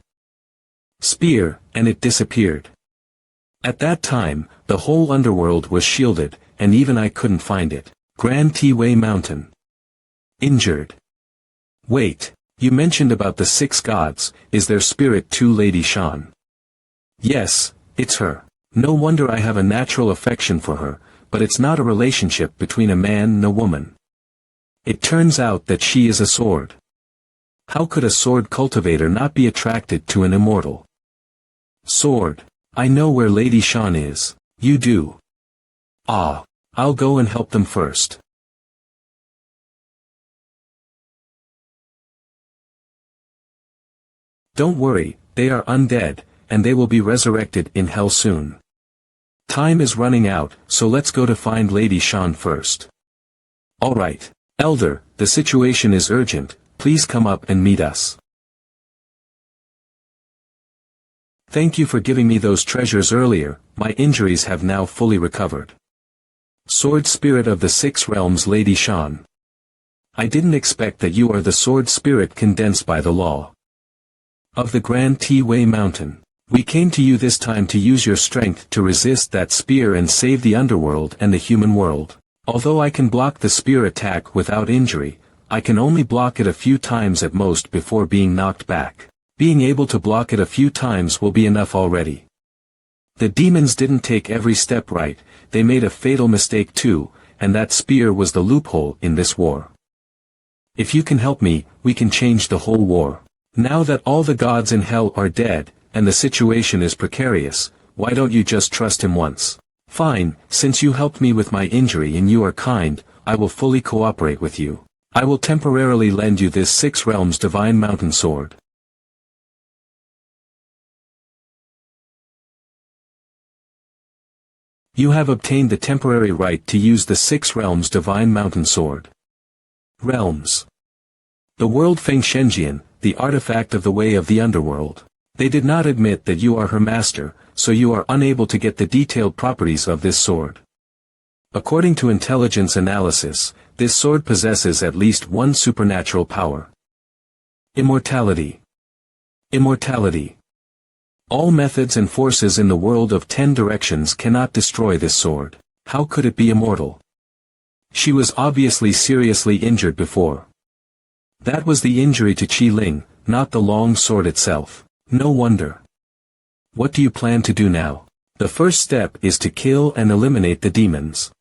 S1: spear, and it disappeared. At that time, the whole underworld was shielded, and even I couldn't find it. Grand T-Way Mountain. Injured. Wait, you mentioned about the six gods, is their spirit too Lady Shan? Yes, it's her. No wonder I have a natural affection for her, but it's not a relationship between a man and a woman. It turns out that she is a sword. How could a sword cultivator not be attracted to an immortal sword? I know where Lady Shan is. You do? Ah, I'll go and help them first. Don't worry, they are undead, and they will be resurrected in hell soon. Time is running out, so let's go to find Lady Shan first. Alright, Elder, the situation is urgent, please come up and meet us. Thank you for giving me those treasures earlier, my injuries have now fully recovered. Sword Spirit of the Six Realms Lady Shan. I didn't expect that you are the sword spirit condensed by the law of the Grand T-Way Mountain. We came to you this time to use your strength to resist that spear and save the underworld and the human world. Although I can block the spear attack without injury, I can only block it a few times at most before being knocked back. Being able to block it a few times will be enough already. The demons didn't take every step right, they made a fatal mistake too, and that spear was the loophole in this war. If you can help me, we can change the whole war. Now that all the gods in hell are dead, and the situation is precarious, why don't you just trust him once? Fine, since you helped me with my injury and you are kind, I will fully cooperate with you. I will temporarily lend you this Six Realms Divine Mountain Sword. You have obtained the temporary right to use the Six Realms Divine Mountain Sword. Realms. The world Feng Shenjian, the artifact of the way of the underworld. They did not admit that you are her master, so you are unable to get the detailed properties of this sword. According to intelligence analysis, this sword possesses at least one supernatural power. Immortality. Immortality. All methods and forces in the world of 10 directions cannot destroy this sword. How could it be immortal? She was obviously seriously injured before. That was the injury to Qi Ling, not the long sword itself. No wonder. What do you plan to do now? The first step is to kill and eliminate the demons.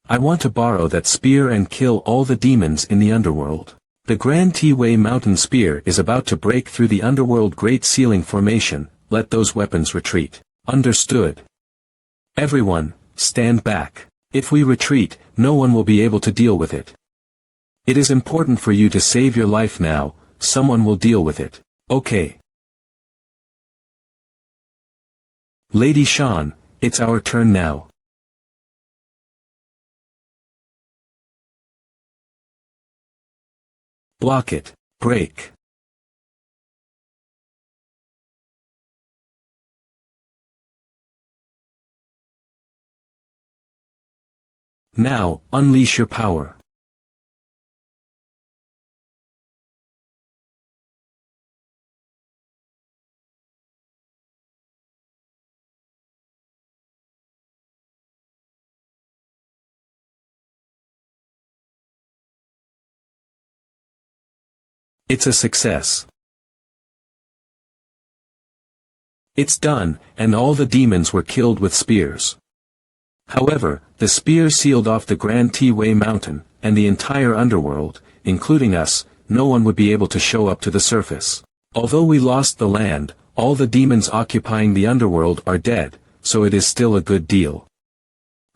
S1: I want to borrow that spear and kill all the demons in the underworld. The Grand T-Way Mountain Spear is about to break through the underworld Great Sealing Formation, let those weapons retreat. Understood. Everyone, stand back. If we retreat, no one will be able to deal with it. It is important for you to save your life now, someone will deal with it. Okay. Lady Shan, it's our turn now. Block it. Break. Now, unleash your power. It's a success. It's done, and all the demons were killed with spears. However, the spear sealed off the Grand T-Way Mountain, and the entire underworld, including us, no one would be able to show up to the surface. Although we lost the land, all the demons occupying the underworld are dead, so it is still a good deal.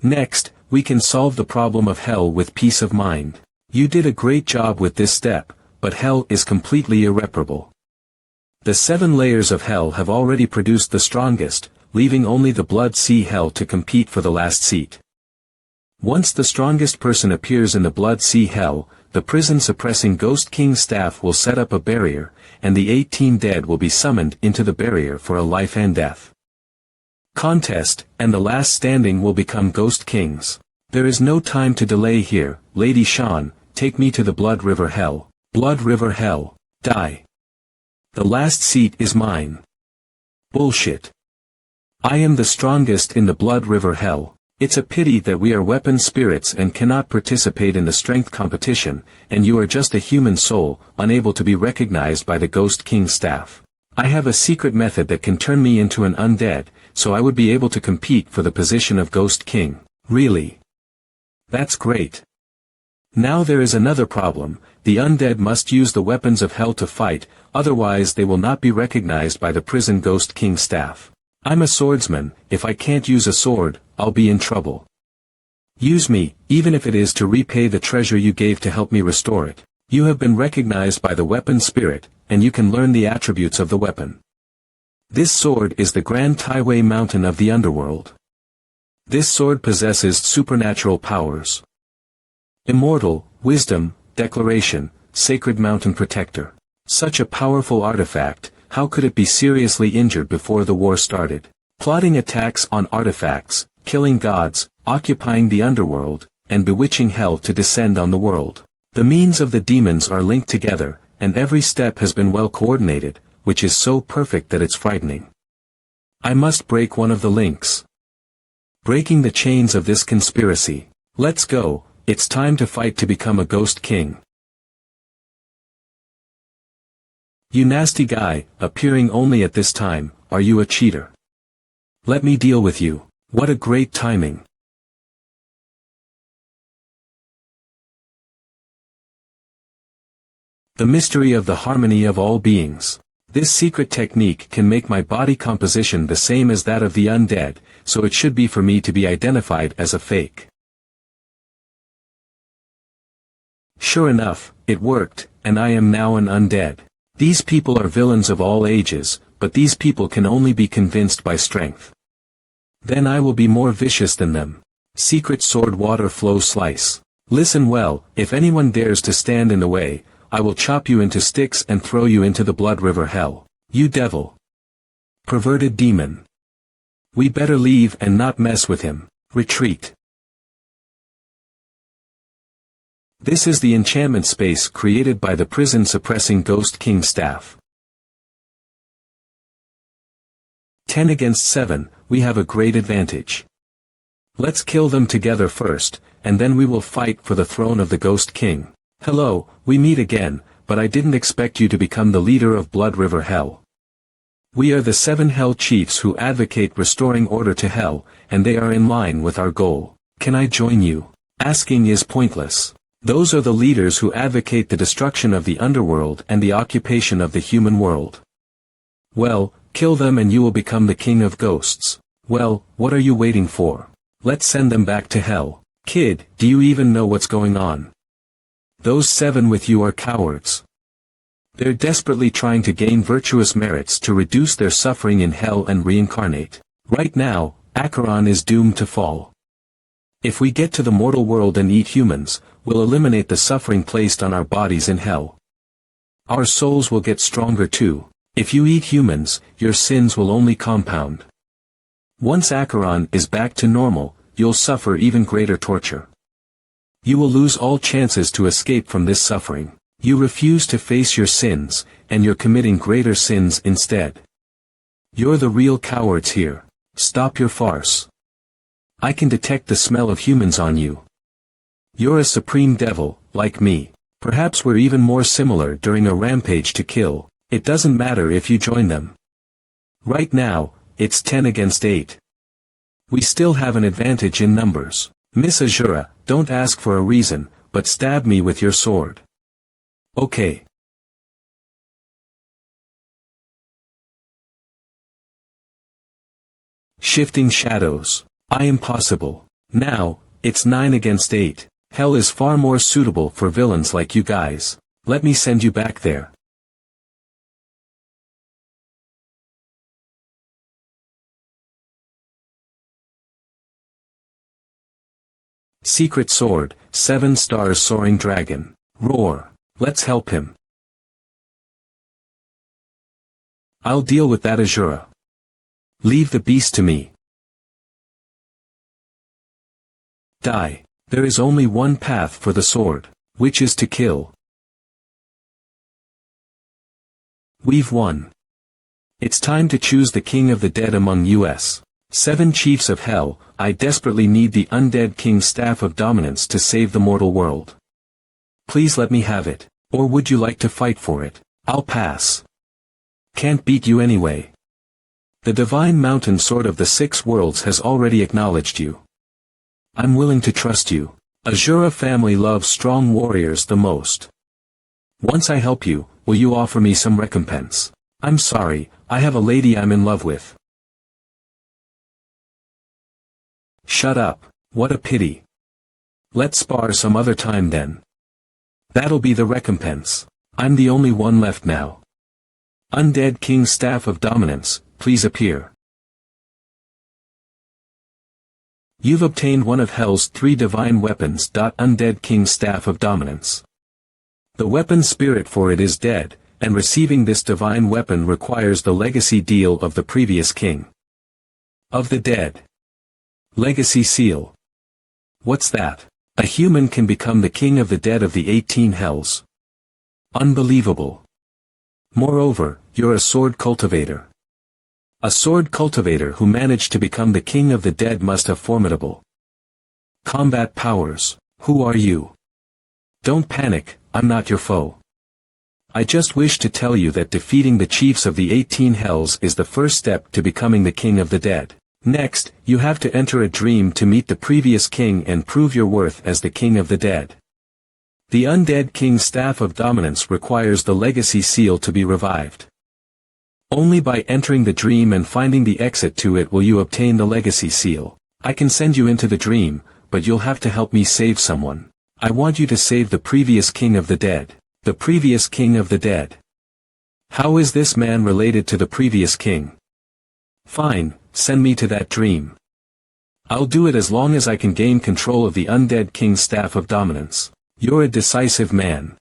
S1: Next, we can solve the problem of hell with peace of mind. You did a great job with this step, but hell is completely irreparable. The 7 layers of hell have already produced the strongest, leaving only the blood sea hell to compete for the last seat. Once the strongest person appears in the blood sea hell, the prison-suppressing Ghost King's staff will set up a barrier, and the 18 dead will be summoned into the barrier for a life and death contest, and the last standing will become Ghost Kings. There is no time to delay here, Lady Shan, take me to the Blood River Hell. Blood River Hell, die. The last seat is mine. Bullshit. I am the strongest in the Blood River Hell. It's a pity that we are weapon spirits and cannot participate in the strength competition, and you are just a human soul, unable to be recognized by the Ghost King staff. I have a secret method that can turn me into an undead, so I would be able to compete for the position of Ghost King. Really? That's great. Now there is another problem. The undead must use the weapons of hell to fight, otherwise they will not be recognized by the prison Ghost King staff. I'm a swordsman, if I can't use a sword, I'll be in trouble. Use me, even if it is to repay the treasure you gave to help me restore it. You have been recognized by the weapon spirit, and you can learn the attributes of the weapon. This sword is the Grand Taiwei Mountain of the underworld. This sword possesses supernatural powers. Immortal, wisdom, declaration, sacred mountain protector. Such a powerful artifact, how could it be seriously injured before the war started? Plotting attacks on artifacts, killing gods, occupying the underworld, and bewitching hell to descend on the world. The means of the demons are linked together, and every step has been well coordinated, which is so perfect that it's frightening. I must break one of the links. Breaking the chains of this conspiracy. Let's go, it's time to fight to become a Ghost King. You nasty guy, appearing only at this time, are you a cheater? Let me deal with you. What a great timing. The mystery of the harmony of all beings. This secret technique can make my body composition the same as that of the undead, so it should be for me to be identified as a fake. Sure enough, it worked, and I am now an undead. These people are villains of all ages, but these people can only be convinced by strength. Then I will be more vicious than them. Secret sword water flow slice. Listen well, if anyone dares to stand in the way, I will chop you into sticks and throw you into the Blood River Hell. You devil. Perverted demon. We better leave and not mess with him. Retreat. This is the enchantment space created by the prison-suppressing Ghost King staff. 10 against 7, we have a great advantage. Let's kill them together first, and then we will fight for the throne of the Ghost King. Hello, we meet again, but I didn't expect you to become the leader of Blood River Hell. We are the 7 Hell Chiefs who advocate restoring order to Hell, and they are in line with our goal. Can I join you? Asking is pointless. Those are the leaders who advocate the destruction of the underworld and the occupation of the human world. Well, kill them and you will become the king of ghosts. Well, what are you waiting for? Let's send them back to hell. Kid, do you even know what's going on? Those 7 with you are cowards. They're desperately trying to gain virtuous merits to reduce their suffering in hell and reincarnate. Right now, Acheron is doomed to fall. If we get to the mortal world and eat humans, we'll eliminate the suffering placed on our bodies in hell. Our souls will get stronger too. If you eat humans, your sins will only compound. Once Acheron is back to normal, you'll suffer even greater torture. You will lose all chances to escape from this suffering. You refuse to face your sins, and you're committing greater sins instead. You're the real cowards here. Stop your farce. I can detect the smell of humans on you. You're a supreme devil, like me. Perhaps we're even more similar during a rampage to kill. It doesn't matter if you join them. Right now, it's 10 against 8. We still have an advantage in numbers. Miss Azura, don't ask for a reason, but stab me with your sword. Okay. Shifting shadows. I am possible. Now, it's 9 against 8. Hell is far more suitable for villains like you guys. Let me send you back there. Secret sword, 7 stars soaring dragon. Roar. Let's help him. I'll deal with that Azura. Leave the beast to me. Die. There is only one path for the sword, which is to kill. We've won. It's time to choose the king of the dead among us. 7 chiefs of hell. I desperately need the undead king's staff of dominance to save the mortal world. Please let me have it, or would you like to fight for it? I'll pass. Can't beat you anyway. The divine mountain sword of the 6 worlds has already acknowledged you. I'm willing to trust you. Azura family loves strong warriors the most. Once I help you, will you offer me some recompense? I'm sorry, I have a lady I'm in love with. Shut up, what a pity. Let's spar some other time then. That'll be the recompense. I'm the only one left now. Undead King's Staff of Dominance, please appear. You've obtained one of Hell's 3 divine weapons. Undead King's Staff of Dominance. The weapon spirit for it is dead, and receiving this divine weapon requires the legacy deal of the previous king of the dead. Legacy seal. What's that? A human can become the king of the dead of the 18 hells. Unbelievable. Moreover, you're a sword cultivator. A sword cultivator who managed to become the king of the dead must have formidable combat powers. Who are you? Don't panic, I'm not your foe. I just wish to tell you that defeating the chiefs of the 18 hells is the first step to becoming the king of the dead. Next, you have to enter a dream to meet the previous king and prove your worth as the king of the dead. The undead king's staff of dominance requires the legacy seal to be revived. Only by entering the dream and finding the exit to it will you obtain the legacy seal. I can send you into the dream, but you'll have to help me save someone. I want you to save the previous king of the dead. The previous king of the dead. How is this man related to the previous king? Fine, send me to that dream. I'll do it as long as I can gain control of the undead king's staff of dominance. You're a decisive man.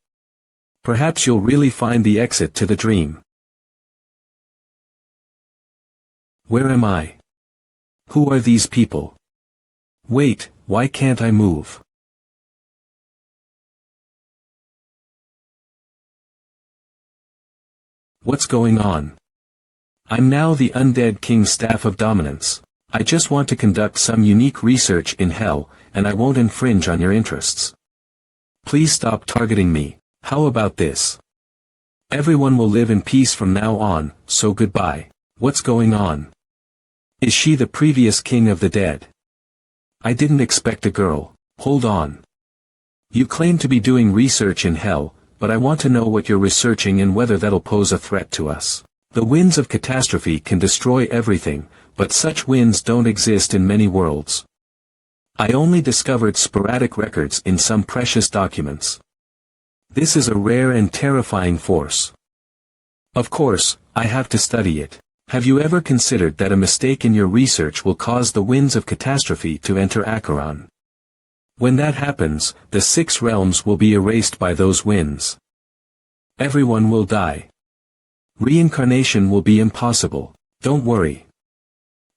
S1: Perhaps you'll really find the exit to the dream. Where am I? Who are these people? Wait, why can't I move? What's going on? I'm now the undead king's staff of dominance. I just want to conduct some unique research in hell, and I won't infringe on your interests. Please stop targeting me. How about this? Everyone will live in peace from now on, so goodbye. What's going on? Is she the previous king of the dead? I didn't expect a girl. Hold on. You claim to be doing research in hell, but I want to know what you're researching and whether that'll pose a threat to us. The winds of catastrophe can destroy everything, but such winds don't exist in many worlds. I only discovered sporadic records in some precious documents. This is a rare and terrifying force. Of course, I have to study it. Have you ever considered that a mistake in your research will cause the winds of catastrophe to enter Acheron? When that happens, the 6 realms will be erased by those winds. Everyone will die. Reincarnation will be impossible. Don't worry.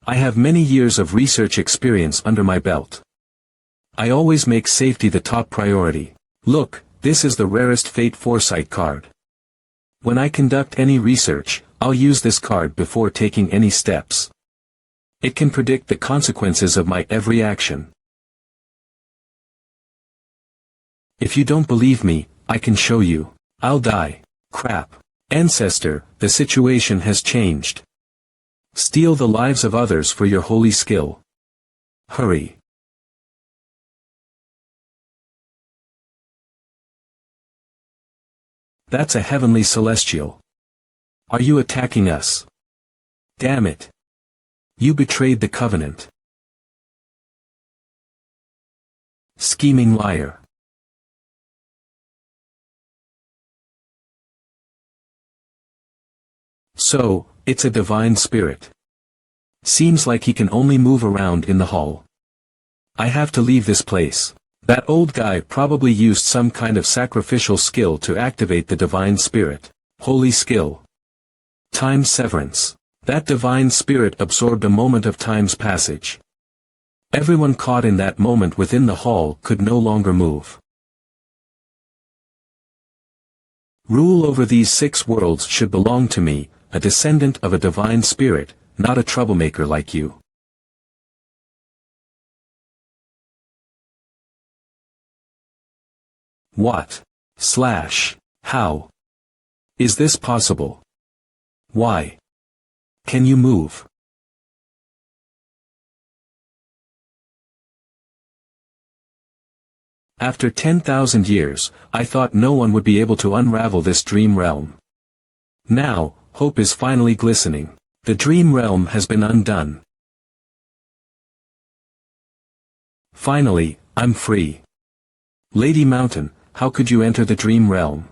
S1: I have many years of research experience under my belt. I always make safety the top priority. Look, this is the rarest Fate Foresight card. When I conduct any research, I'll use this card before taking any steps. It can predict the consequences of my every action. If you don't believe me, I can show you. I'll die. Crap. Ancestor, the situation has changed. Steal the lives of others for your holy skill. Hurry. That's a heavenly celestial. Are you attacking us? Damn it. You betrayed the covenant. Scheming liar. So, it's a divine spirit. Seems like he can only move around in the hall. I have to leave this place. That old guy probably used some kind of sacrificial skill to activate the divine spirit. Holy skill. Time severance. That divine spirit absorbed a moment of time's passage. Everyone caught in that moment within the hall could no longer move. Rule over these 6 worlds should belong to me, a descendant of a divine spirit, not a troublemaker like you. What? How? Is this possible? Why? Can you move? After 10,000 years, I thought no one would be able to unravel this dream realm. Now, hope is finally glistening. The dream realm has been undone. Finally, I'm free. Lady Mountain, how could you enter the dream realm?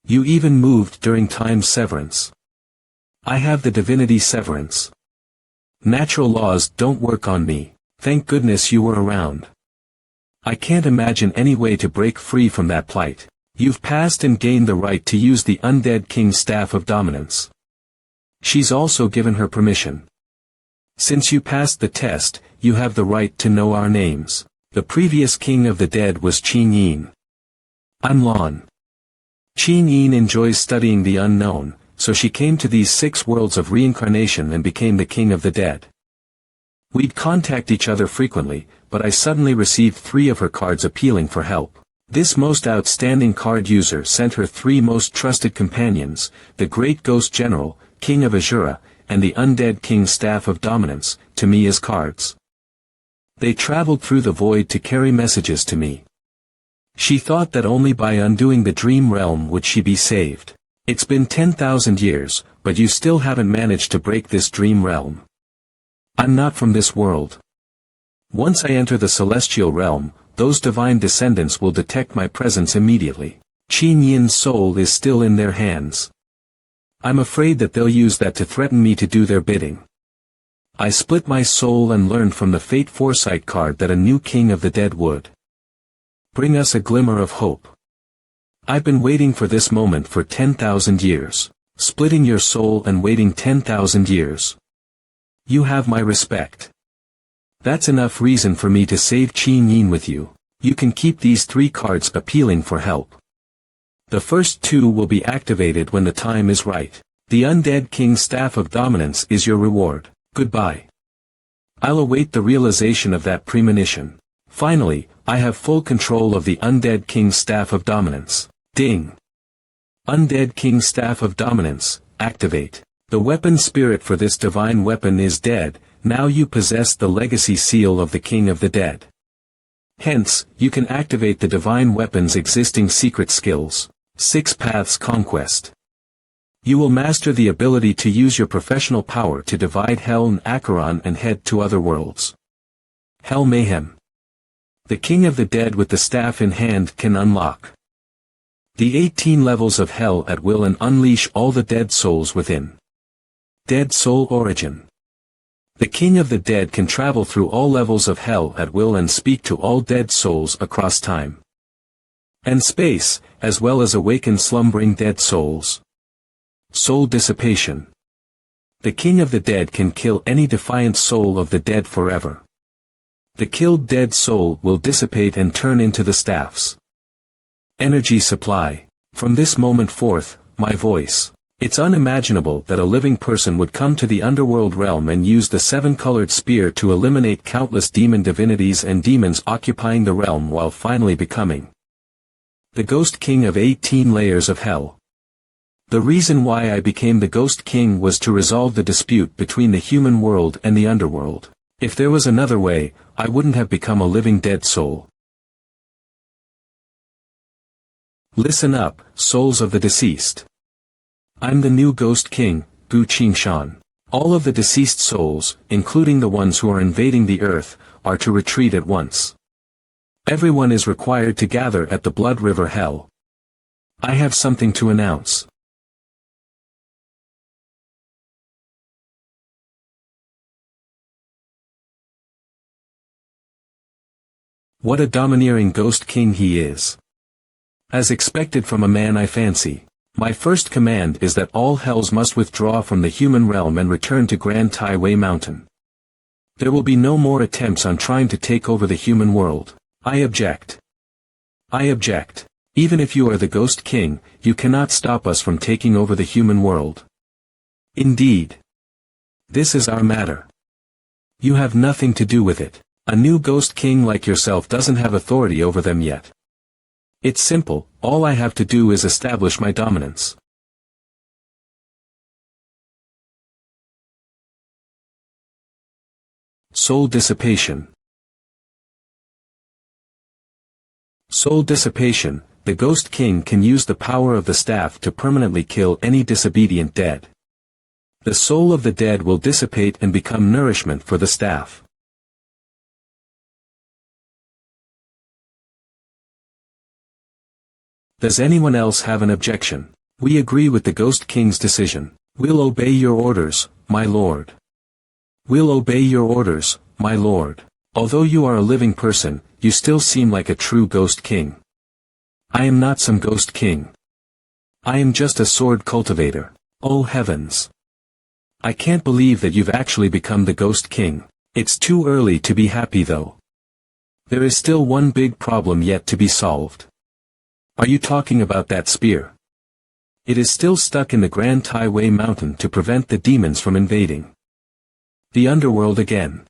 S1: You even moved during time's severance. I have the divinity severance. Natural laws don't work on me. Thank goodness you were around. I can't imagine any way to break free from that plight. You've passed and gained the right to use the undead king's staff of dominance. She's also given her permission. Since you passed the test, you have the right to know our names. The previous king of the dead was Qin Yin. I'm Lon. Qin Yin enjoys studying the unknown, so she came to these 6 worlds of reincarnation and became the king of the dead. We'd contact each other frequently, but I suddenly received 3 of her cards appealing for help. This most outstanding card user sent her 3 most trusted companions, the Great Ghost General, King of Azura, and the Undead King's Staff of Dominance, to me as cards. They traveled through the void to carry messages to me. She thought that only by undoing the dream realm would she be saved. It's been 10,000 years, but you still haven't managed to break this dream realm. I'm not from this world. Once I enter the celestial realm, those divine descendants will detect my presence immediately. Qin Yin's soul is still in their hands. I'm afraid that they'll use that to threaten me to do their bidding. I split my soul and learned from the Fate Foresight card that a new king of the dead would bring us a glimmer of hope. I've been waiting for this moment for 10,000 years. Splitting your soul and waiting 10,000 years. You have my respect. That's enough reason for me to save Qin Yin with you. You can keep these 3 cards appealing for help. The first 2 will be activated when the time is right. The Undead King's Staff of Dominance is your reward. Goodbye. I'll await the realization of that premonition. Finally, I have full control of the Undead King's Staff of Dominance. Ding. Undead King's Staff of Dominance, activate. The weapon spirit for this divine weapon is dead, now you possess the legacy seal of the King of the Dead. Hence, you can activate the divine weapon's existing secret skills. 6 Paths Conquest. You will master the ability to use your professional power to divide Hell and Acheron and head to other worlds. Hell Mayhem. The King of the Dead with the staff in hand can unlock the 18 levels of Hell at will and unleash all the dead souls within. Dead Soul Origin. The King of the Dead can travel through all levels of Hell at will and speak to all dead souls across time and space, as well as awaken slumbering dead souls. Soul Dissipation. The King of the Dead can kill any defiant soul of the dead forever. The killed dead soul will dissipate and turn into the staffs. Energy Supply. From this moment forth, my voice. It's unimaginable that a living person would come to the underworld realm and use the 7-colored spear to eliminate countless demon divinities and demons occupying the realm while finally becoming the Ghost King of 18 layers of Hell. The reason why I became the Ghost King was to resolve the dispute between the human world and the underworld. If there was another way, I wouldn't have become a living dead soul. Listen up, souls of the deceased. I'm the new Ghost King, Gu Qingshan. All of the deceased souls, including the ones who are invading the earth, are to retreat at once. Everyone is required to gather at the Blood River Hell. I have something to announce. What a domineering ghost king he is. As expected from a man I fancy. My first command is that all hells must withdraw from the human realm and return to Grand Tai Wei Mountain. There will be no more attempts on trying to take over the human world. I object. I object. Even if you are the Ghost King, you cannot stop us from taking over the human world. Indeed. This is our matter. You have nothing to do with it. A new Ghost King like yourself doesn't have authority over them yet. It's simple, all I have to do is establish my dominance. Soul dissipation. Soul dissipation. The Ghost King can use the power of the staff to permanently kill any disobedient dead. The soul of the dead will dissipate and become nourishment for the staff. Does anyone else have an objection? We agree with the Ghost King's decision. We'll obey your orders, my lord. We'll obey your orders, my lord. Although you are a living person, you still seem like a true Ghost King. I am not some Ghost King. I am just a sword cultivator. Oh heavens. I can't believe that you've actually become the Ghost King. It's too early to be happy though. There is still one big problem yet to be solved. Are you talking about that spear? It is still stuck in the Grand Tai Wei Mountain to prevent the demons from invading the underworld again.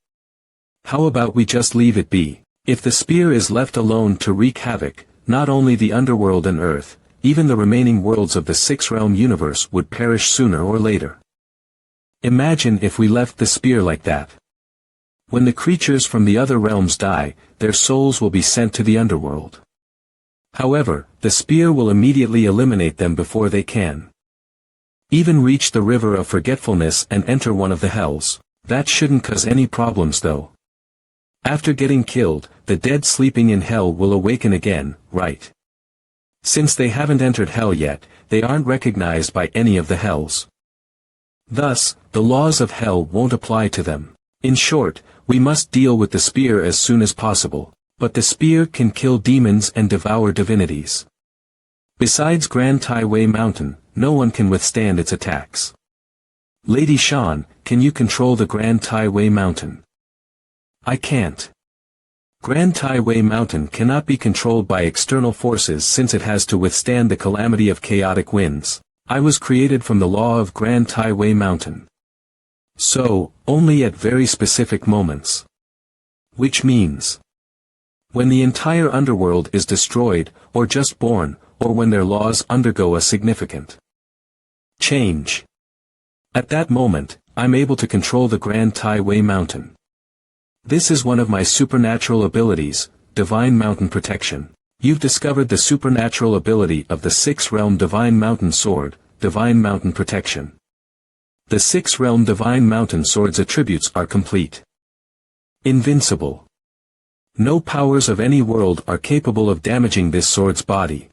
S1: How about we just leave it be? If the spear is left alone to wreak havoc, not only the underworld and earth, even the remaining worlds of the six-realm universe would perish sooner or later. Imagine if we left the spear like that. When the creatures from the other realms die, their souls will be sent to the underworld. However, the spear will immediately eliminate them before they can even reach the river of forgetfulness and enter one of the hells. That shouldn't cause any problems though. After getting killed, the dead sleeping in hell will awaken again, right? Since they haven't entered hell yet, they aren't recognized by any of the hells. Thus, the laws of hell won't apply to them. In short, we must deal with the spear as soon as possible. But the spear can kill demons and devour divinities. Besides Grand Tai Wei Mountain, no one can withstand its attacks. Lady Shan, can you control the Grand Tai Wei Mountain? I can't. Grand Tai Wei Mountain cannot be controlled by external forces since it has to withstand the calamity of chaotic winds. I was created from the law of Grand Tai Wei Mountain. So, only at very specific moments. Which means when the entire underworld is destroyed, or just born, or when their laws undergo a significant change. At that moment, I'm able to control the Grand Tai Wei Mountain. This is one of my supernatural abilities, Divine Mountain Protection. You've discovered the supernatural ability of the six-realm Divine Mountain Sword, Divine Mountain Protection. The six-realm Divine Mountain Sword's attributes are complete. Invincible. No powers of any world are capable of damaging this sword's body.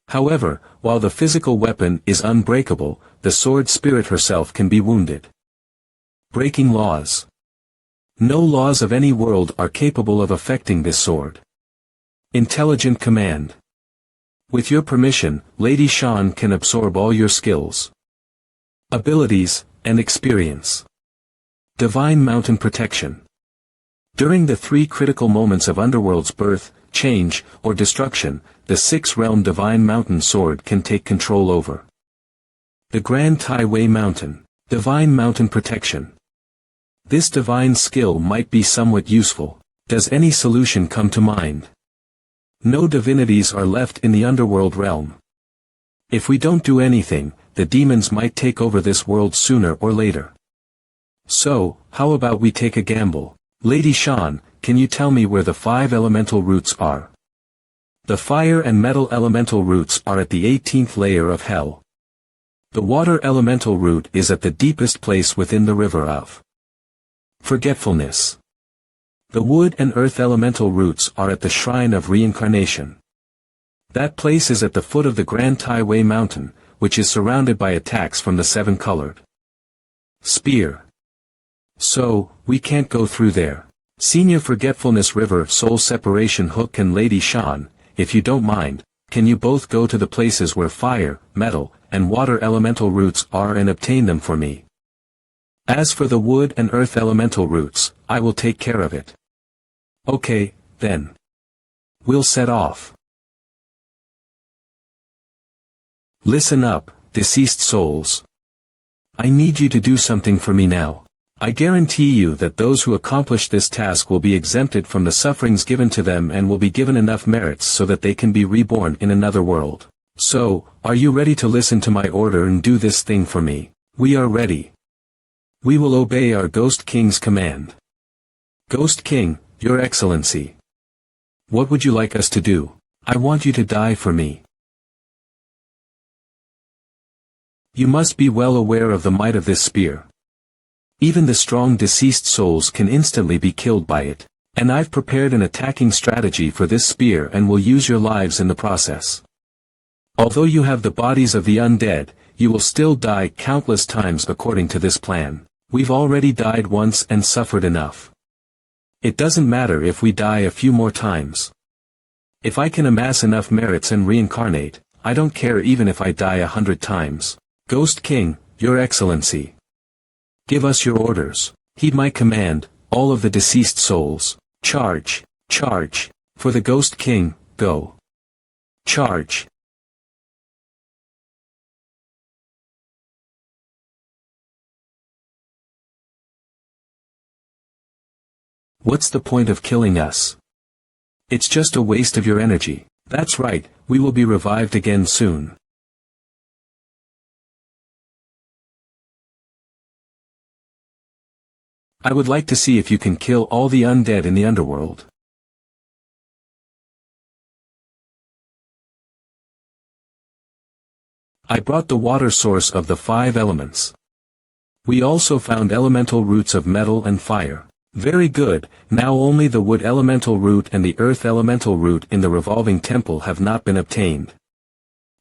S1: However, while the physical weapon is unbreakable, the sword spirit herself can be wounded. Breaking laws. No laws of any world are capable of affecting this sword. Intelligent command. With your permission, Lady Shan can absorb all your skills, abilities, and experience. Divine Mountain Protection. During the three critical moments of Underworld's birth, change, or destruction, the six-realm Divine Mountain Sword can take control over the Grand Tai Wei Mountain. Divine Mountain Protection. This divine skill might be somewhat useful. Does any solution come to mind? No divinities are left in the underworld realm. If we don't do anything, the demons might take over this world sooner or later. So, how about we take a gamble? Lady Shan, can you tell me where the 5 elemental roots are? The fire and metal elemental roots are at the 18th layer of hell. The water elemental root is at the deepest place within the river of forgetfulness. The wood and earth elemental roots are at the shrine of reincarnation. That place is at the foot of the Grand Tai Wei Mountain, which is surrounded by attacks from the 7-colored spear. So, we can't go through there. Senior Forgetfulness River Soul Separation Hook and Lady Shan, if you don't mind, can you both go to the places where fire, metal, and water elemental roots are and obtain them for me? As for the wood and earth elemental roots, I will take care of it. Okay, then. We'll set off. Listen up, deceased souls. I need you to do something for me now. I guarantee you that those who accomplish this task will be exempted from the sufferings given to them and will be given enough merits so that they can be reborn in another world. So, are you ready to listen to my order and do this thing for me? We are ready. We will obey our Ghost King's command. Ghost King, Your Excellency. What would you like us to do? I want you to die for me. You must be well aware of the might of this spear. Even the strong deceased souls can instantly be killed by it, and I've prepared an attacking strategy for this spear and will use your lives in the process. Although you have the bodies of the undead, you will still die countless times according to this plan. We've already died once and suffered enough. It doesn't matter if we die a few more times. If I can amass enough merits and reincarnate, I don't care even if I die 100 times. Ghost King, Your Excellency. Give us your orders. Heed my command, all of the deceased souls. Charge, charge. For the Ghost King, go. Charge. What's the point of killing us? It's just a waste of your energy. That's right, we will be revived again soon. I would like to see if you can kill all the undead in the underworld. I brought the water source of the 5 elements. We also found elemental roots of metal and fire. Very good, now only the wood elemental root and the earth elemental root in the revolving temple have not been obtained.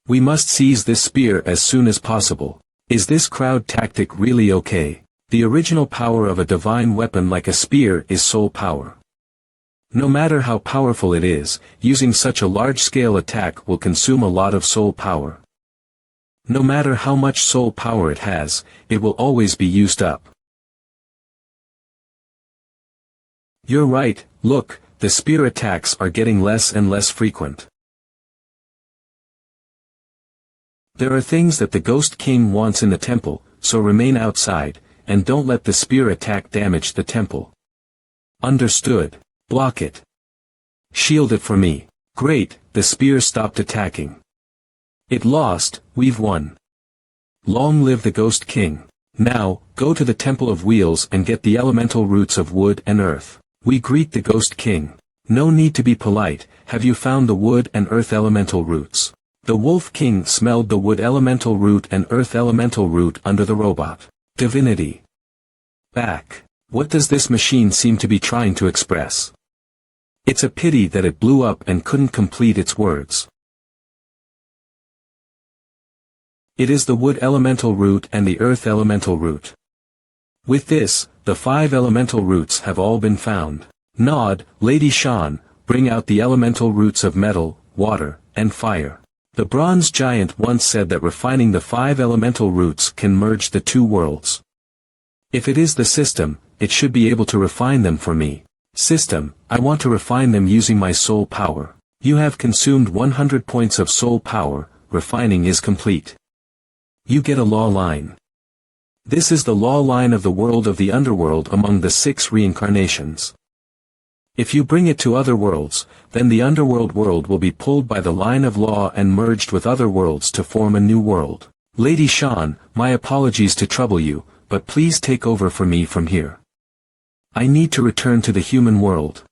S1: We must seize this spear as soon as possible. Is this crowd tactic really okay? The original power of a divine weapon like a spear is soul power. No matter how powerful it is, using such a large-scale attack will consume a lot of soul power. No matter how much soul power it has, it will always be used up. You're right, look, the spear attacks are getting less and less frequent. There are things that the Ghost King wants in the temple, so remain outside, and don't let the spear attack damage the temple. Understood. Block it. Shield it for me. Great, the spear stopped attacking. It lost, we've won. Long live the Ghost King. Now, go to the Temple of Wheels and get the elemental roots of wood and earth. We greet the Ghost King. No need to be polite, have you found the wood and earth elemental roots? The Wolf King smelled the wood elemental root and earth elemental root under the robot. Divinity. Back. What does this machine seem to be trying to express? It's a pity that it blew up and couldn't complete its words. It is the wood elemental root and the earth elemental root. With this, the 5 elemental roots have all been found. Nod, Lady Shan, bring out the elemental roots of metal, water, and fire. The bronze giant once said that refining the 5 elemental roots can merge the 2 worlds. If it is the system, it should be able to refine them for me. System, I want to refine them using my soul power. You have consumed 100 points of soul power, refining is complete. You get a law line. This is the law line of the world of the underworld among the 6 reincarnations. If you bring it to other worlds, then the underworld world will be pulled by the line of law and merged with other worlds to form a new world. Lady Shan, my apologies to trouble you, but please take over for me from here. I need to return to the human world.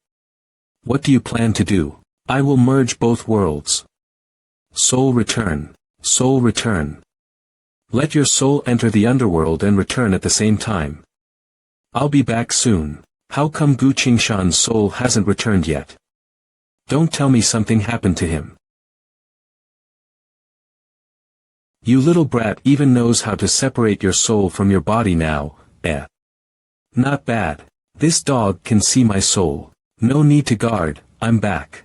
S1: What do you plan to do? I will merge both worlds. Soul return. Soul return. Let your soul enter the underworld and return at the same time. I'll be back soon. How come Gu Qingshan's soul hasn't returned yet? Don't tell me something happened to him. You little brat even knows how to separate your soul from your body now, eh? Not bad. This dog can see my soul. No need to guard, I'm back.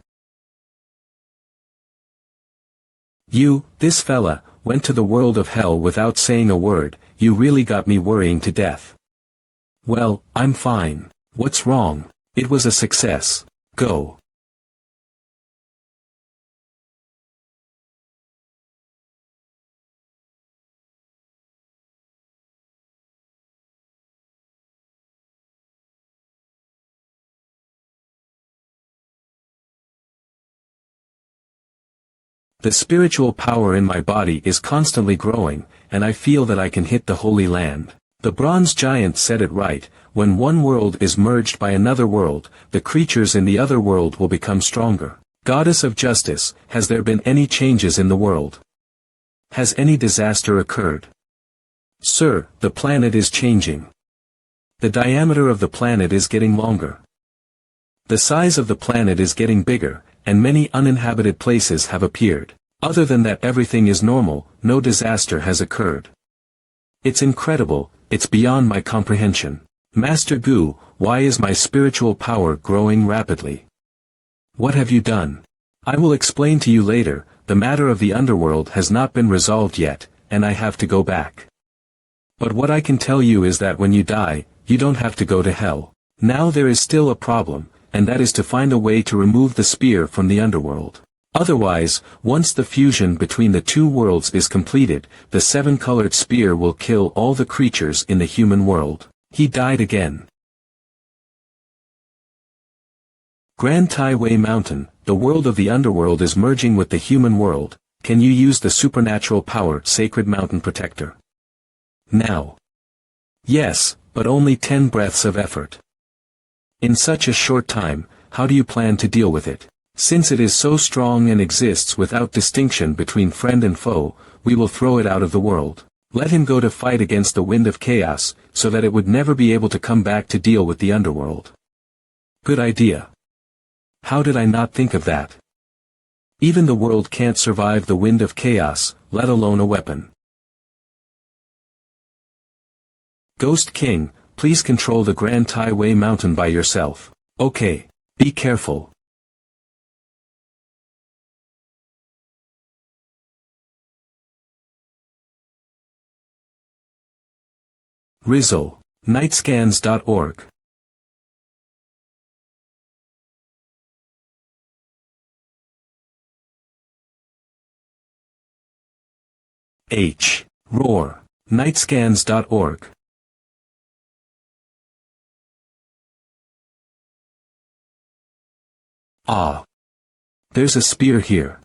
S1: You, this fella, went to the world of hell without saying a word. You really got me worrying to death. Well, I'm fine. What's wrong? It was a success. Go. The spiritual power in my body is constantly growing, and I feel that I can hit the Holy Land. The bronze giant said it right: when one world is merged by another world, the creatures in the other world will become stronger. Goddess of Justice, has there been any changes in the world? Has any disaster occurred? Sir, the planet is changing. The diameter of the planet is getting longer. The size of the planet is getting bigger, and many uninhabited places have appeared. Other than that, everything is normal, no disaster has occurred. It's incredible, it's beyond my comprehension. Master Gu, why is my spiritual power growing rapidly? What have you done? I will explain to you later. The matter of the underworld has not been resolved yet, and I have to go back. But what I can tell you is that when you die, you don't have to go to hell. Now there is still a problem, and that is to find a way to remove the spear from the underworld. Otherwise, once the fusion between the two worlds is completed, the seven-colored spear will kill all the creatures in the human world. He died again. Grand Tai Wei Mountain, the world of the underworld is merging with the human world. Can you use the supernatural power, Sacred Mountain Protector? Now. Yes, but only 10 breaths of effort. In such a short time, how do you plan to deal with it? Since it is so strong and exists without distinction between friend and foe, we will throw it out of the world. Let him go to fight against the wind of chaos, so that it would never be able to come back to deal with the underworld. Good idea. How did I not think of that? Even the world can't survive the wind of chaos, let alone a weapon. Ghost King, please control the Grand Tai Wei Mountain by yourself. Okay. Be careful. Rizzo, nightscans.org. H. Roar, nightscans.org. Ah. There's a spear here.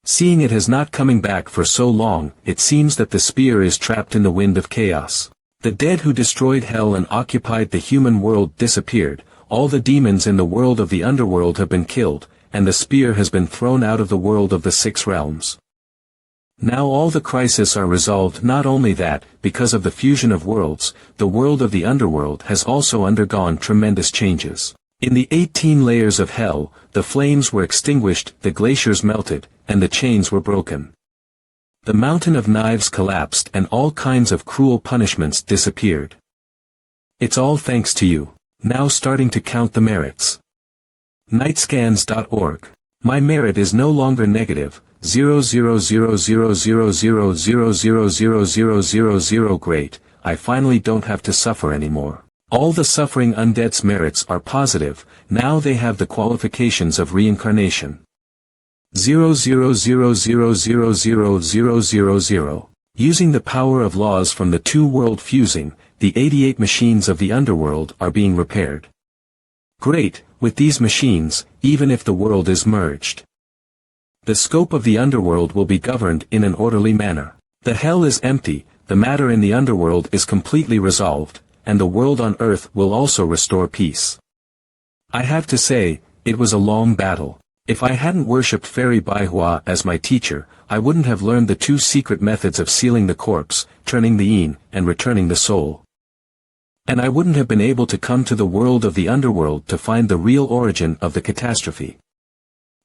S1: Seeing it has not coming back for so long, it seems that the spear is trapped in the wind of chaos. The dead who destroyed hell and occupied the human world disappeared, all the demons in the world of the underworld have been killed, and the spear has been thrown out of the world of the 6 realms. Now all the crises are resolved. Not only that, because of the fusion of worlds, the world of the underworld has also undergone tremendous changes. In the 18 layers of hell, the flames were extinguished, the glaciers melted, and the chains were broken. The mountain of knives collapsed and all kinds of cruel punishments disappeared. It's all thanks to you. Now starting to count the merits. Nightscans.org. My merit is no longer negative, 0.00000000000. Great, I finally don't have to suffer anymore. All the suffering undead's merits are positive, now they have the qualifications of reincarnation. 0.000000000. Using the power of laws from the two-world fusing, the 88 machines of the underworld are being repaired. Great, with these machines, even if the world is merged, the scope of the underworld will be governed in an orderly manner. The hell is empty, the matter in the underworld is completely resolved, and the world on earth will also restore peace. I have to say, it was a long battle. If I hadn't worshipped Fairy MANHWA as my teacher, I wouldn't have learned the 2 secret methods of sealing the corpse, turning the yin, and returning the soul. And I wouldn't have been able to come to the world of the underworld to find the real origin of the catastrophe.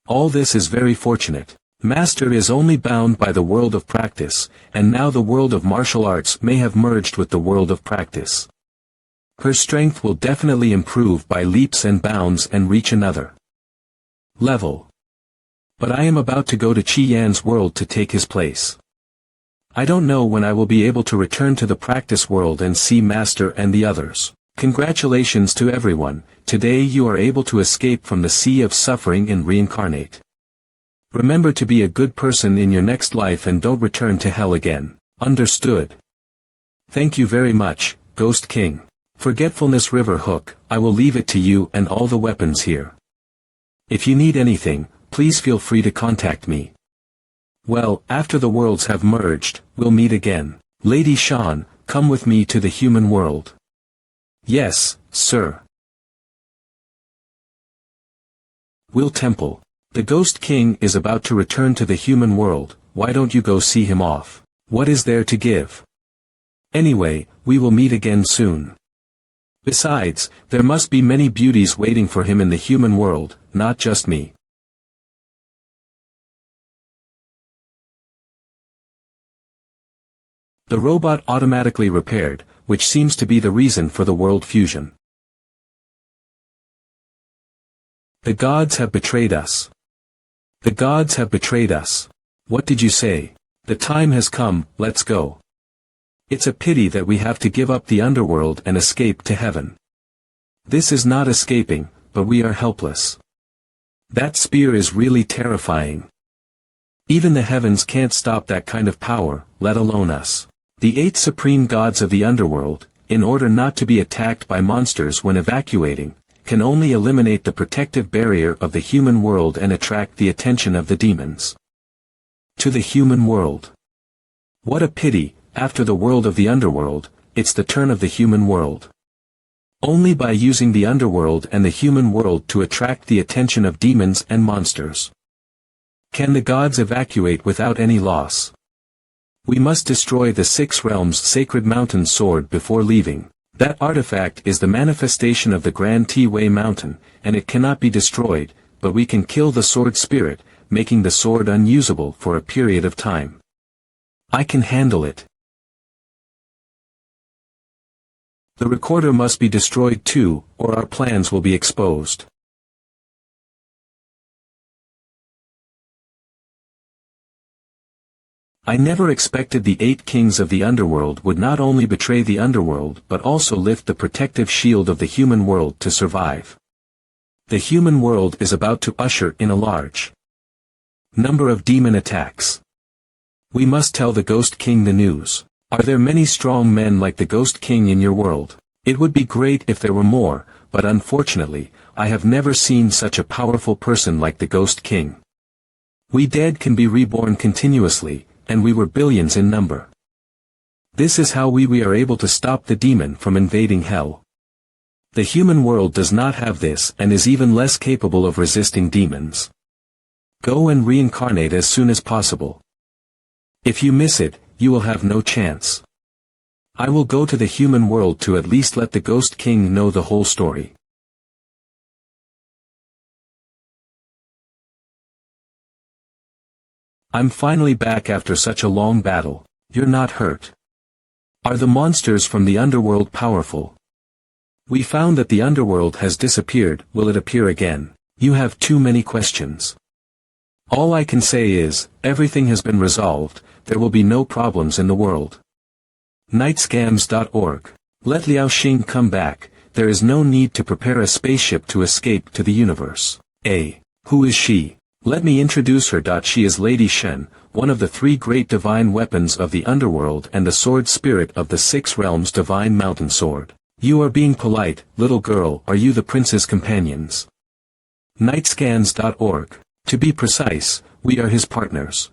S1: All this is very fortunate. Master is only bound by the world of practice, and now the world of martial arts may have merged with the world of practice. Her strength will definitely improve by leaps and bounds and reach another level. But I am about to go to Qi Yan's world to take his place. I don't know when I will be able to return to the practice world and see Master and the others. Congratulations to everyone, today you are able to escape from the sea of suffering and reincarnate. Remember to be a good person in your next life and don't return to hell again. Understood? Thank you very much, Ghost King. Forgetfulness River Hook, I will leave it to you and all the weapons here. If you need anything, please feel free to contact me. Well, after the worlds have merged, we'll meet again. Lady Shan, come with me to the human world. Yes, sir. Will Temple. The Ghost King is about to return to the human world, why don't you go see him off? What is there to give? Anyway, we will meet again soon. Besides, there must be many beauties waiting for him in the human world, not just me. The robot automatically repaired, which seems to be the reason for the world fusion. The gods have betrayed us. The gods have betrayed us. What did you say? The time has come, let's go. It's a pity that we have to give up the underworld and escape to heaven. This is not escaping, but we are helpless. That spear is really terrifying. Even the heavens can't stop that kind of power, let alone us. The 8 supreme gods of the underworld, in order not to be attacked by monsters when evacuating, can only eliminate the protective barrier of the human world and attract the attention of the demons. To the human world. What a pity, after the world of the underworld, it's the turn of the human world. Only by using the underworld and the human world to attract the attention of demons and monsters. Can the gods evacuate without any loss? We must destroy the 6 realms' sacred mountain sword before leaving. That artifact is the manifestation of the Grand T-Way mountain, and it cannot be destroyed, but we can kill the sword spirit, making the sword unusable for a period of time. I can handle it. The recorder must be destroyed too, or our plans will be exposed. I never expected the 8 kings of the underworld would not only betray the underworld but also lift the protective shield of the human world to survive. The human world is about to usher in a large number of demon attacks. We must tell the Ghost King the news. Are there many strong men like the Ghost King in your world? It would be great if there were more, but unfortunately, I have never seen such a powerful person like the Ghost King. We dead can be reborn continuously, and we were billions in number. This is how we are able to stop the demon from invading hell. The human world does not have this and is even less capable of resisting demons. Go and reincarnate as soon as possible. If you miss it, you will have no chance. I will go to the human world to at least let the Ghost King know the whole story. I'm finally back after such a long battle. You're not hurt. Are the monsters from the underworld powerful? We found that the underworld has disappeared, will it appear again? You have too many questions. All I can say is, everything has been resolved, there will be no problems in the world. Nightscams.org. Let Liao Xing come back, there is no need to prepare a spaceship to escape to the universe. Who is she? Let me introduce her. She is Lady Shen, one of the 3 great divine weapons of the underworld and the sword spirit of the 6 realms divine mountain sword. You are being polite, little girl. Are you the prince's companions? Nightscans.org. To be precise, we are his partners.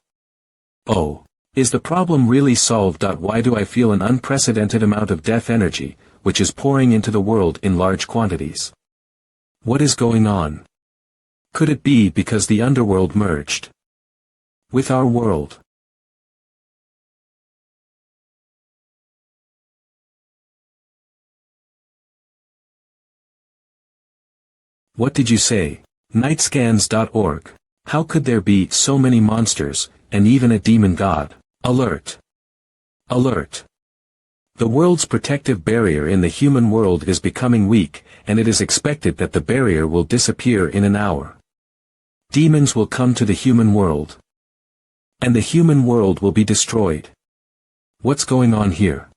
S1: Oh. Is the problem really solved? Why do I feel an unprecedented amount of death energy, which is pouring into the world in large quantities? What is going on? Could it be because the underworld merged with our world? What did you say? Nightscans.org. How could there be so many monsters, and even a demon god? Alert! Alert! The world's protective barrier in the human world is becoming weak, and it is expected that the barrier will disappear in an hour. Demons will come to the human world. And the human world will be destroyed. What's going on here?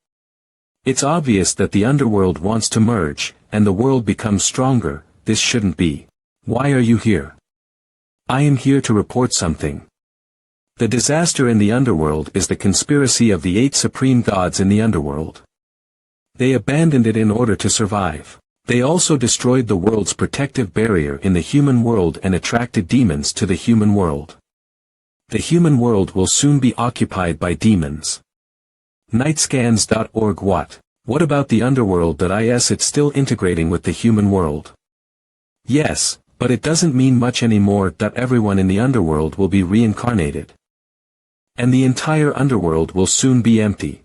S1: It's obvious that the underworld wants to merge, and the world becomes stronger. This shouldn't be. Why are you here? I am here to report something. The disaster in the underworld is the conspiracy of the 8 supreme gods in the underworld. They abandoned it in order to survive. They also destroyed the world's protective barrier in the human world and attracted demons to the human world. The human world will soon be occupied by demons. Nightscans.org. What about the underworld? It's still integrating with the human world. Yes, but it doesn't mean much anymore. Everyone in the underworld will be reincarnated. And the entire underworld will soon be empty.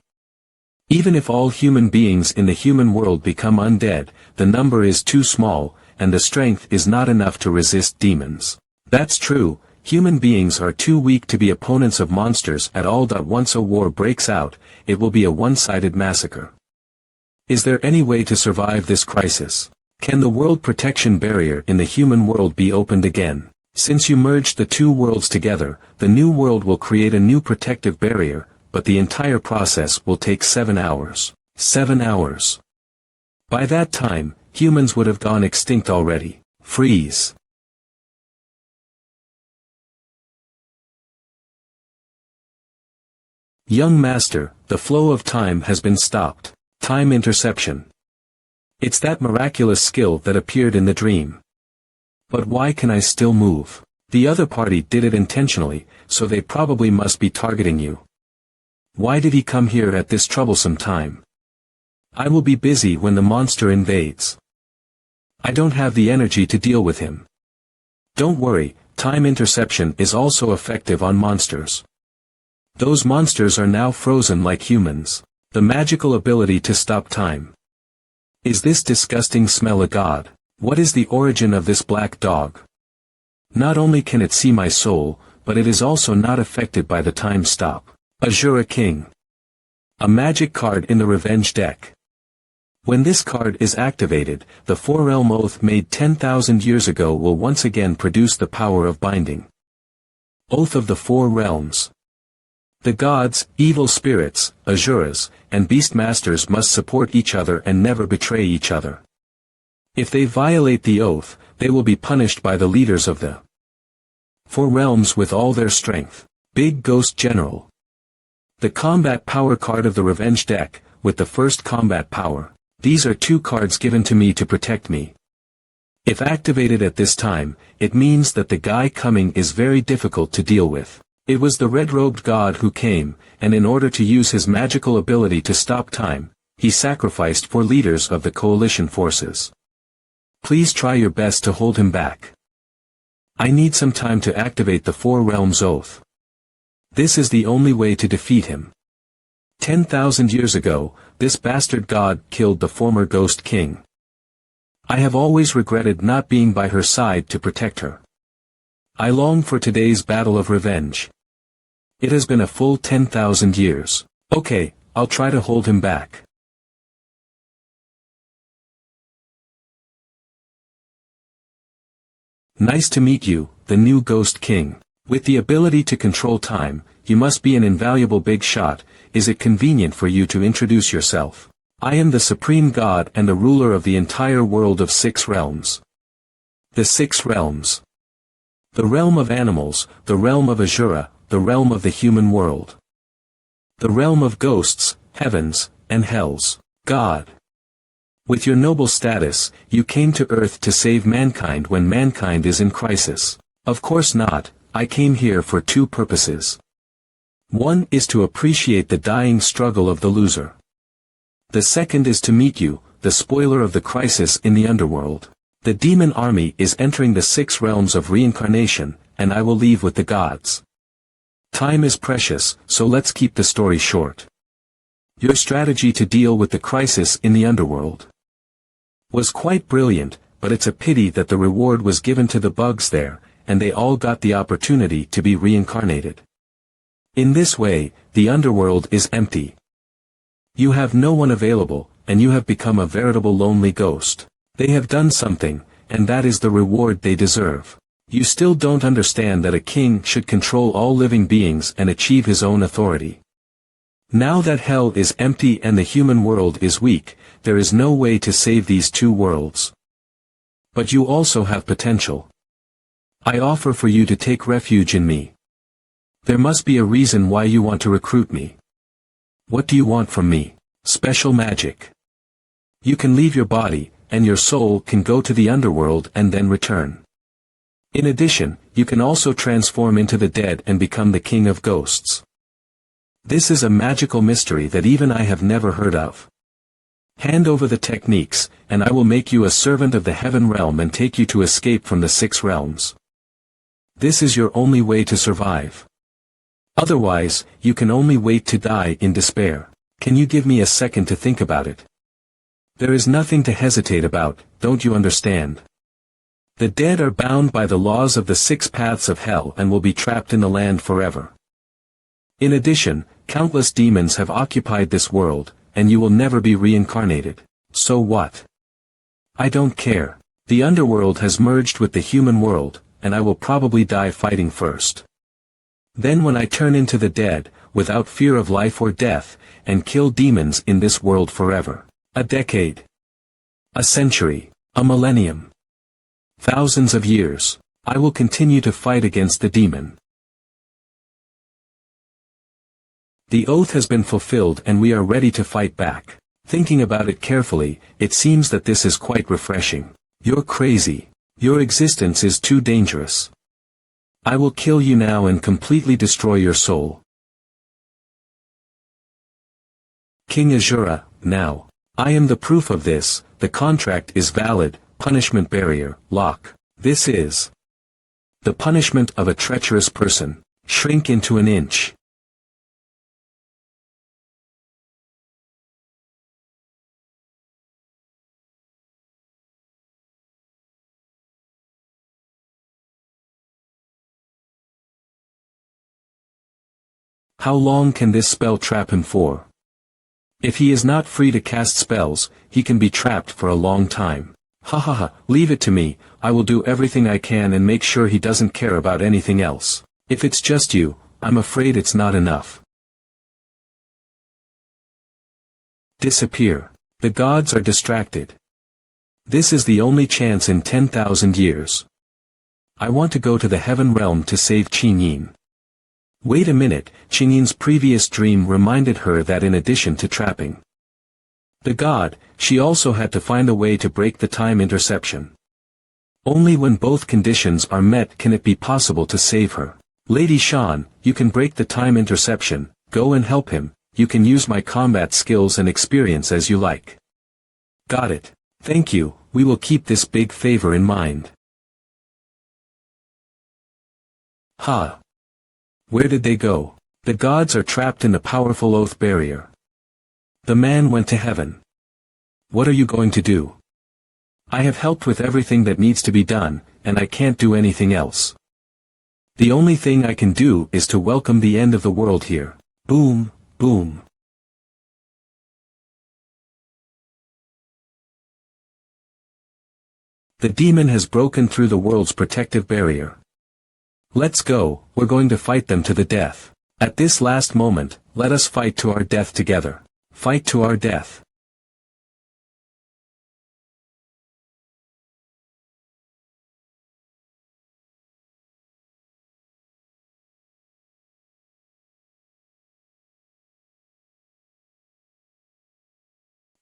S1: Even if all human beings in the human world become undead, the number is too small, and the strength is not enough to resist demons. That's true, human beings are too weak to be opponents of monsters at all. Once a war breaks out, it will be a one-sided massacre. Is there any way to survive this crisis? Can the world protection barrier in the human world be opened again? Since you merged the two worlds together, the new world will create a new protective barrier, but the entire process will take 7 hours. 7 hours. By that time, humans would have gone extinct already. Freeze. Young master, the flow of time has been stopped. Time interception. It's that miraculous skill that appeared in the dream. But why can I still move? The other party did it intentionally, so they probably must be targeting you. Why did he come here at this troublesome time? I will be busy when the monster invades. I don't have the energy to deal with him. Don't worry, time interception is also effective on monsters. Those monsters are now frozen like humans. The magical ability to stop time. Is this disgusting smell a god? What is the origin of this black dog? Not only can it see my soul, but it is also not affected by the time stop. Azura King. A magic card in the Revenge deck. When this card is activated, the four-realm oath made 10,000 years ago will once again produce the power of binding. Oath of the Four Realms. The gods, evil spirits, Azuras, and beastmasters must support each other and never betray each other. If they violate the oath, they will be punished by the leaders of the Four Realms with all their strength. Big Ghost General. The combat power card of the Revenge deck, with the first combat power. These are 2 cards given to me to protect me. If activated at this time, it means that the guy coming is very difficult to deal with. It was the red-robed god who came, and in order to use his magical ability to stop time, he sacrificed 4 leaders of the coalition forces. Please try your best to hold him back. I need some time to activate the Four Realms Oath. This is the only way to defeat him. 10,000 years ago, this bastard god killed the former Ghost King. I have always regretted not being by her side to protect her. I long for today's battle of revenge. It has been a full 10,000 years. Okay, I'll try to hold him back. Nice to meet you, the new Ghost King. With the ability to control time, you must be an invaluable big shot. Is it convenient for you to introduce yourself? I am the Supreme God and the ruler of the entire world of 6 realms. The 6 realms. The realm of animals, the realm of Azura, the realm of the human world. The realm of ghosts, heavens, and hells. God. With your noble status, you came to Earth to save mankind when mankind is in crisis. Of course not, I came here for 2 purposes. One is to appreciate the dying struggle of the loser. The second is to meet you, the spoiler of the crisis in the underworld. The demon army is entering the 6 realms of reincarnation, and I will leave with the gods. Time is precious, so let's keep the story short. Your strategy to deal with the crisis in the underworld was quite brilliant, but it's a pity that the reward was given to the bugs there, and they all got the opportunity to be reincarnated. In this way, the underworld is empty. You have no one available, and you have become a veritable lonely ghost. They have done something, and that is the reward they deserve. You still don't understand that a king should control all living beings and achieve his own authority. Now that hell is empty and the human world is weak, there is no way to save these two worlds. But you also have potential. I offer for you to take refuge in me. There must be a reason why you want to recruit me. What do you want from me? Special magic. You can leave your body, and your soul can go to the underworld and then return. In addition, you can also transform into the dead and become the king of ghosts. This is a magical mystery that even I have never heard of. Hand over the techniques, and I will make you a servant of the heaven realm and take you to escape from the 6 realms. This is your only way to survive. Otherwise, you can only wait to die in despair. Can you give me a second to think about it? There is nothing to hesitate about, don't you understand? The dead are bound by the laws of the 6 paths of hell and will be trapped in the land forever. In addition, countless demons have occupied this world, and you will never be reincarnated. So what? I don't care. The underworld has merged with the human world, and I will probably die fighting first. Then when I turn into the dead, without fear of life or death, and kill demons in this world forever. A decade. A century. A millennium. Thousands of years. I will continue to fight against the demon. The oath has been fulfilled and we are ready to fight back. Thinking about it carefully, it seems that this is quite refreshing. You're crazy. Your existence is too dangerous. I will kill you now and completely destroy your soul. King Azura, now. I am the proof of this, the contract is valid, punishment barrier, lock. This is the punishment of a treacherous person. Shrink into an inch. How long can this spell trap him for? If he is not free to cast spells, he can be trapped for a long time. Ha ha ha, leave it to me, I will do everything I can and make sure he doesn't care about anything else. If it's just you, I'm afraid it's not enough. Disappear. The gods are distracted. This is the only chance in 10,000 years. I want to go to the heaven realm to save Qingyin. Wait a minute, Qingyin's previous dream reminded her that in addition to trapping the god, she also had to find a way to break the time interception. Only when both conditions are met can it be possible to save her. Lady Shan, you can break the time interception, go and help him, you can use my combat skills and experience as you like. Got it. Thank you, we will keep this big favor in mind. Ha! Where did they go? The gods are trapped in the powerful oath barrier. The man went to heaven. What are you going to do? I have helped with everything that needs to be done, and I can't do anything else. The only thing I can do is to welcome the end of the world here. Boom, boom. The demon has broken through the world's protective barrier. Let's go, we're going to fight them to the death. At this last moment, let us fight to our death together. Fight to our death.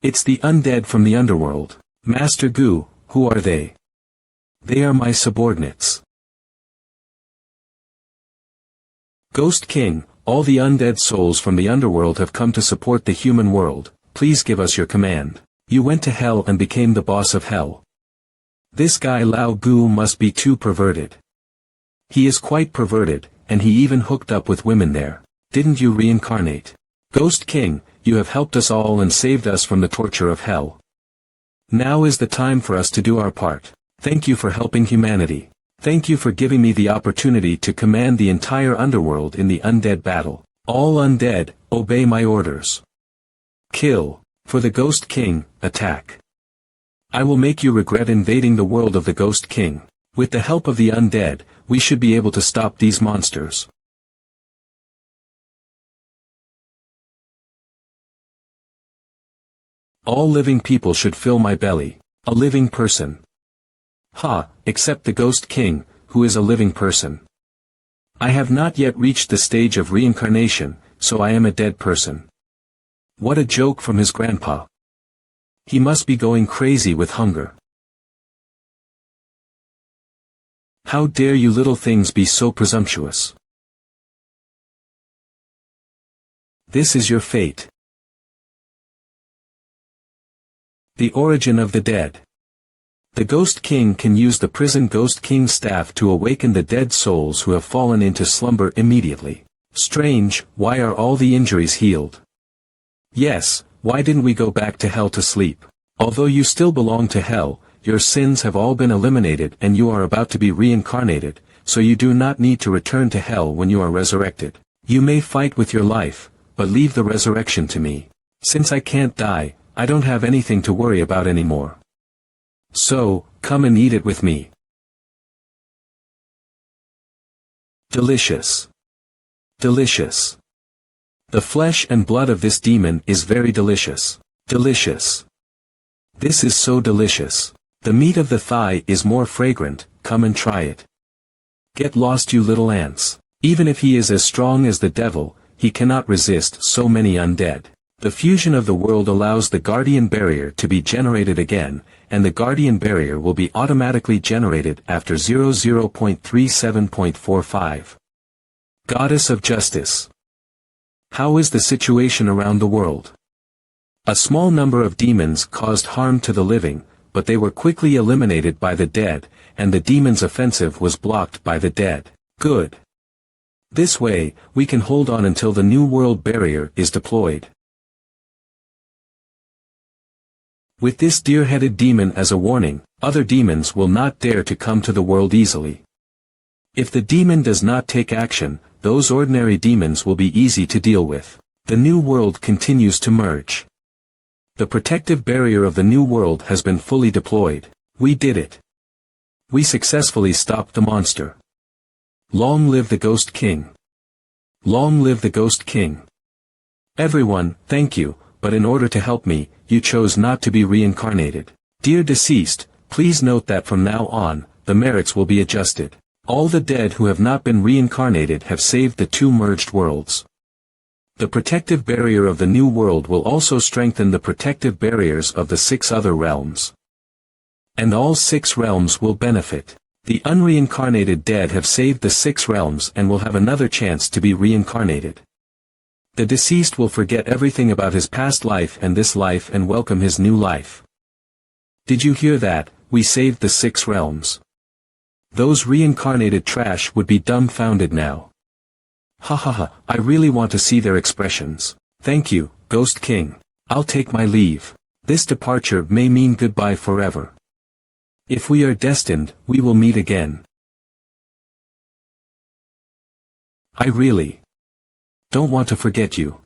S1: It's the undead from the underworld. Master Gu, who are they? They are my subordinates. Ghost King, all the undead souls from the underworld have come to support the human world, please give us your command. You went to hell and became the boss of hell. This guy Lao Gu must be too perverted. He is quite perverted, and he even hooked up with women there. Didn't you reincarnate? Ghost King, you have helped us all and saved us from the torture of hell. Now is the time for us to do our part. Thank you for helping humanity. Thank you for giving me the opportunity to command the entire underworld in the undead battle. All undead, obey my orders. Kill. For the Ghost King, attack. I will make you regret invading the world of the Ghost King. With the help of the undead, we should be able to stop these monsters. All living people should fill my belly. A living person. Ha, except the Ghost King, who is a living person. I have not yet reached the stage of reincarnation, so I am a dead person. What a joke from his grandpa. He must be going crazy with hunger. How dare you little things be so presumptuous? This is your fate. The origin of the dead. The Ghost King can use the prison Ghost King's staff to awaken the dead souls who have fallen into slumber immediately. Strange, why are all the injuries healed? Yes, why didn't we go back to hell to sleep? Although you still belong to hell, your sins have all been eliminated and you are about to be reincarnated, so you do not need to return to hell when you are resurrected. You may fight with your life, but leave the resurrection to me. Since I can't die, I don't have anything to worry about anymore. So, come and eat it with me. Delicious. Delicious. The flesh and blood of this demon is very delicious. Delicious. This is so delicious. The meat of the thigh is more fragrant, come and try it. Get lost you little ants. Even if he is as strong as the devil, he cannot resist so many undead. The fusion of the world allows the guardian barrier to be generated again, and the guardian barrier will be automatically generated after 00.37.45. Goddess of Justice. How is the situation around the world? A small number of demons caused harm to the living, but they were quickly eliminated by the dead, and the demons' offensive was blocked by the dead. Good. This way, we can hold on until the new world barrier is deployed. With this deer-headed demon as a warning, other demons will not dare to come to the world easily. If the demon does not take action, those ordinary demons will be easy to deal with. The new world continues to merge. The protective barrier of the new world has been fully deployed. We did it. We successfully stopped the monster. Long live the Ghost King. Long live the Ghost King. Everyone, thank you, but in order to help me, you chose not to be reincarnated. Dear deceased, please note that from now on, the merits will be adjusted. All the dead who have not been reincarnated have saved the two merged worlds. The protective barrier of the new world will also strengthen the protective barriers of the 6 other realms. And all 6 realms will benefit. The unreincarnated dead have saved the 6 realms and will have another chance to be reincarnated. The deceased will forget everything about his past life and this life and welcome his new life. Did you hear that? We saved the 6 realms. Those reincarnated trash would be dumbfounded now. Ha ha ha, I really want to see their expressions. Thank you, Ghost King. I'll take my leave. This departure may mean goodbye forever. If we are destined, we will meet again. I really don't want to forget you.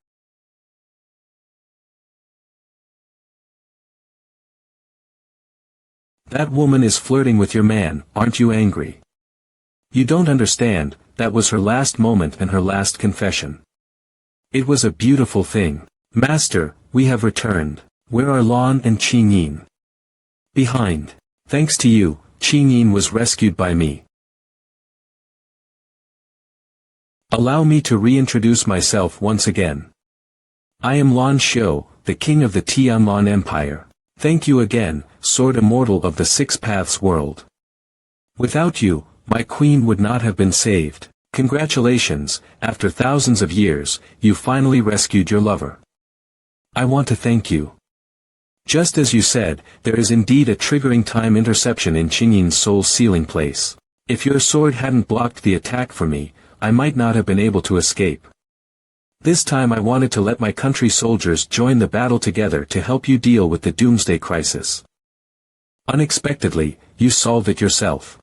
S1: That woman is flirting with your man, aren't you angry? You don't understand, that was her last moment and her last confession. It was a beautiful thing. Master, we have returned. Where are Lan and Qing Yin? Behind. Thanks to you, Qing Yin was rescued by me. Allow me to reintroduce myself once again. I am Lan Xiu, the king of the Tianlan Empire. Thank you again, Sword Immortal of the 6 Paths world. Without you, my queen would not have been saved. Congratulations, after thousands of years, you finally rescued your lover. I want to thank you. Just as you said, there is indeed a triggering time interception in Qing Yin's soul sealing place. If your sword hadn't blocked the attack for me, I might not have been able to escape. This time I wanted to let my country soldiers join the battle together to help you deal with the doomsday crisis. Unexpectedly, you solved it yourself.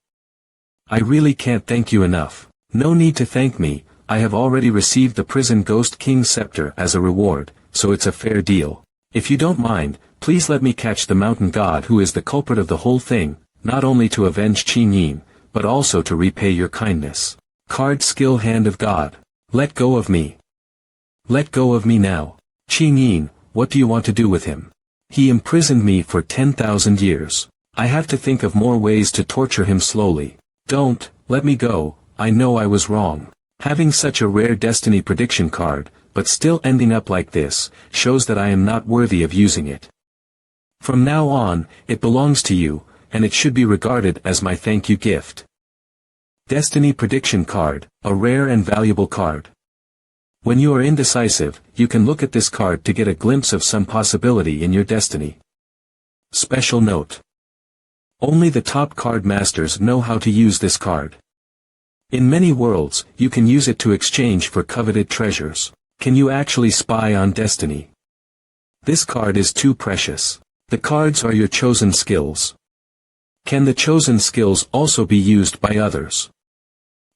S1: I really can't thank you enough. No need to thank me, I have already received the prison ghost king's scepter as a reward, so it's a fair deal. If you don't mind, please let me catch the mountain god who is the culprit of the whole thing, not only to avenge Qin Yin, but also to repay your kindness. Card skill Hand of God. Let go of me. Let go of me now. Qin Yin, what do you want to do with him? He imprisoned me for 10,000 years. I have to think of more ways to torture him slowly. Don't, let me go, I know I was wrong. Having such a rare destiny prediction card, but still ending up like this, shows that I am not worthy of using it. From now on, it belongs to you, and it should be regarded as my thank you gift. Destiny Prediction Card, a rare and valuable card. When you are indecisive, you can look at this card to get a glimpse of some possibility in your destiny. Special note. Only the top card masters know how to use this card. In many worlds, you can use it to exchange for coveted treasures. Can you actually spy on destiny? This card is too precious. The cards are your chosen skills. Can the chosen skills also be used by others?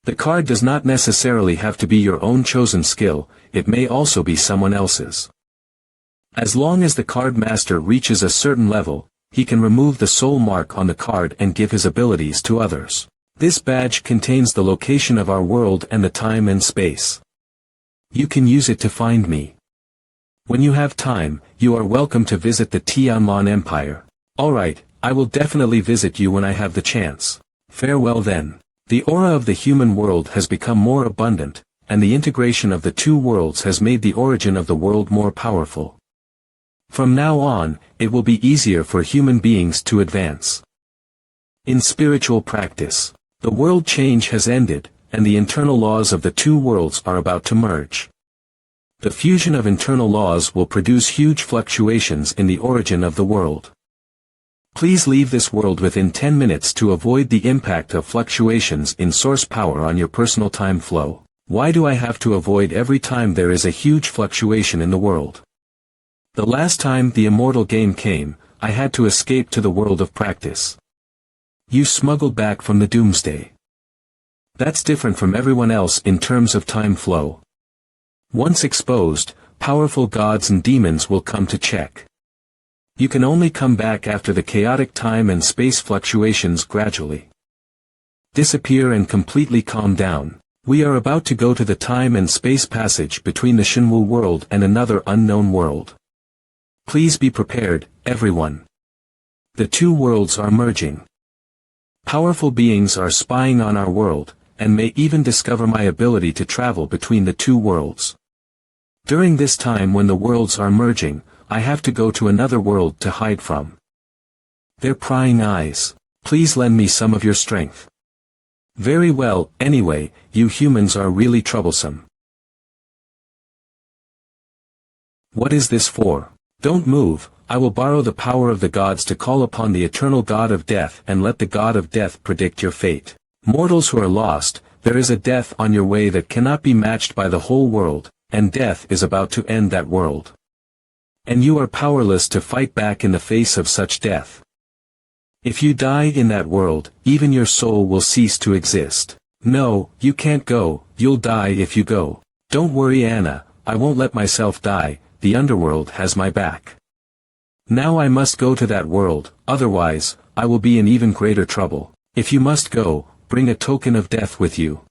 S1: The card does not necessarily have to be your own chosen skill, it may also be someone else's. As long as the card master reaches a certain level, he can remove the soul mark on the card and give his abilities to others. This badge contains the location of our world and the time and space. You can use it to find me. When you have time, you are welcome to visit the Tianlan Empire. Alright, I will definitely visit you when I have the chance. Farewell then. The aura of the human world has become more abundant, and the integration of the two worlds has made the origin of the world more powerful. From now on, it will be easier for human beings to advance. In spiritual practice, the world change has ended, and the internal laws of the two worlds are about to merge. The fusion of internal laws will produce huge fluctuations in the origin of the world. Please leave this world within 10 minutes to avoid the impact of fluctuations in source power on your personal time flow. Why do I have to avoid every time there is a huge fluctuation in the world? The last time the immortal game came, I had to escape to the world of practice. You smuggled back from the doomsday. That's different from everyone else in terms of time flow. Once exposed, powerful gods and demons will come to check. You can only come back after the chaotic time and space fluctuations gradually disappear and completely calm down. We are about to go to the time and space passage between the Shenwu world and another unknown world. Please be prepared, everyone. The two worlds are merging. Powerful beings are spying on our world, and may even discover my ability to travel between the two worlds. During this time when the worlds are merging, I have to go to another world to hide from their prying eyes. Please lend me some of your strength. Very well, anyway, you humans are really troublesome. What is this for? Don't move, I will borrow the power of the gods to call upon the eternal god of death and let the god of death predict your fate. Mortals who are lost, there is a death on your way that cannot be matched by the whole world, and death is about to end that world. And you are powerless to fight back in the face of such death. If you die in that world, even your soul will cease to exist. No, you can't go, you'll die if you go. Don't worry Anna, I won't let myself die, the underworld has my back. Now I must go to that world, otherwise, I will be in even greater trouble. If you must go, bring a token of death with you.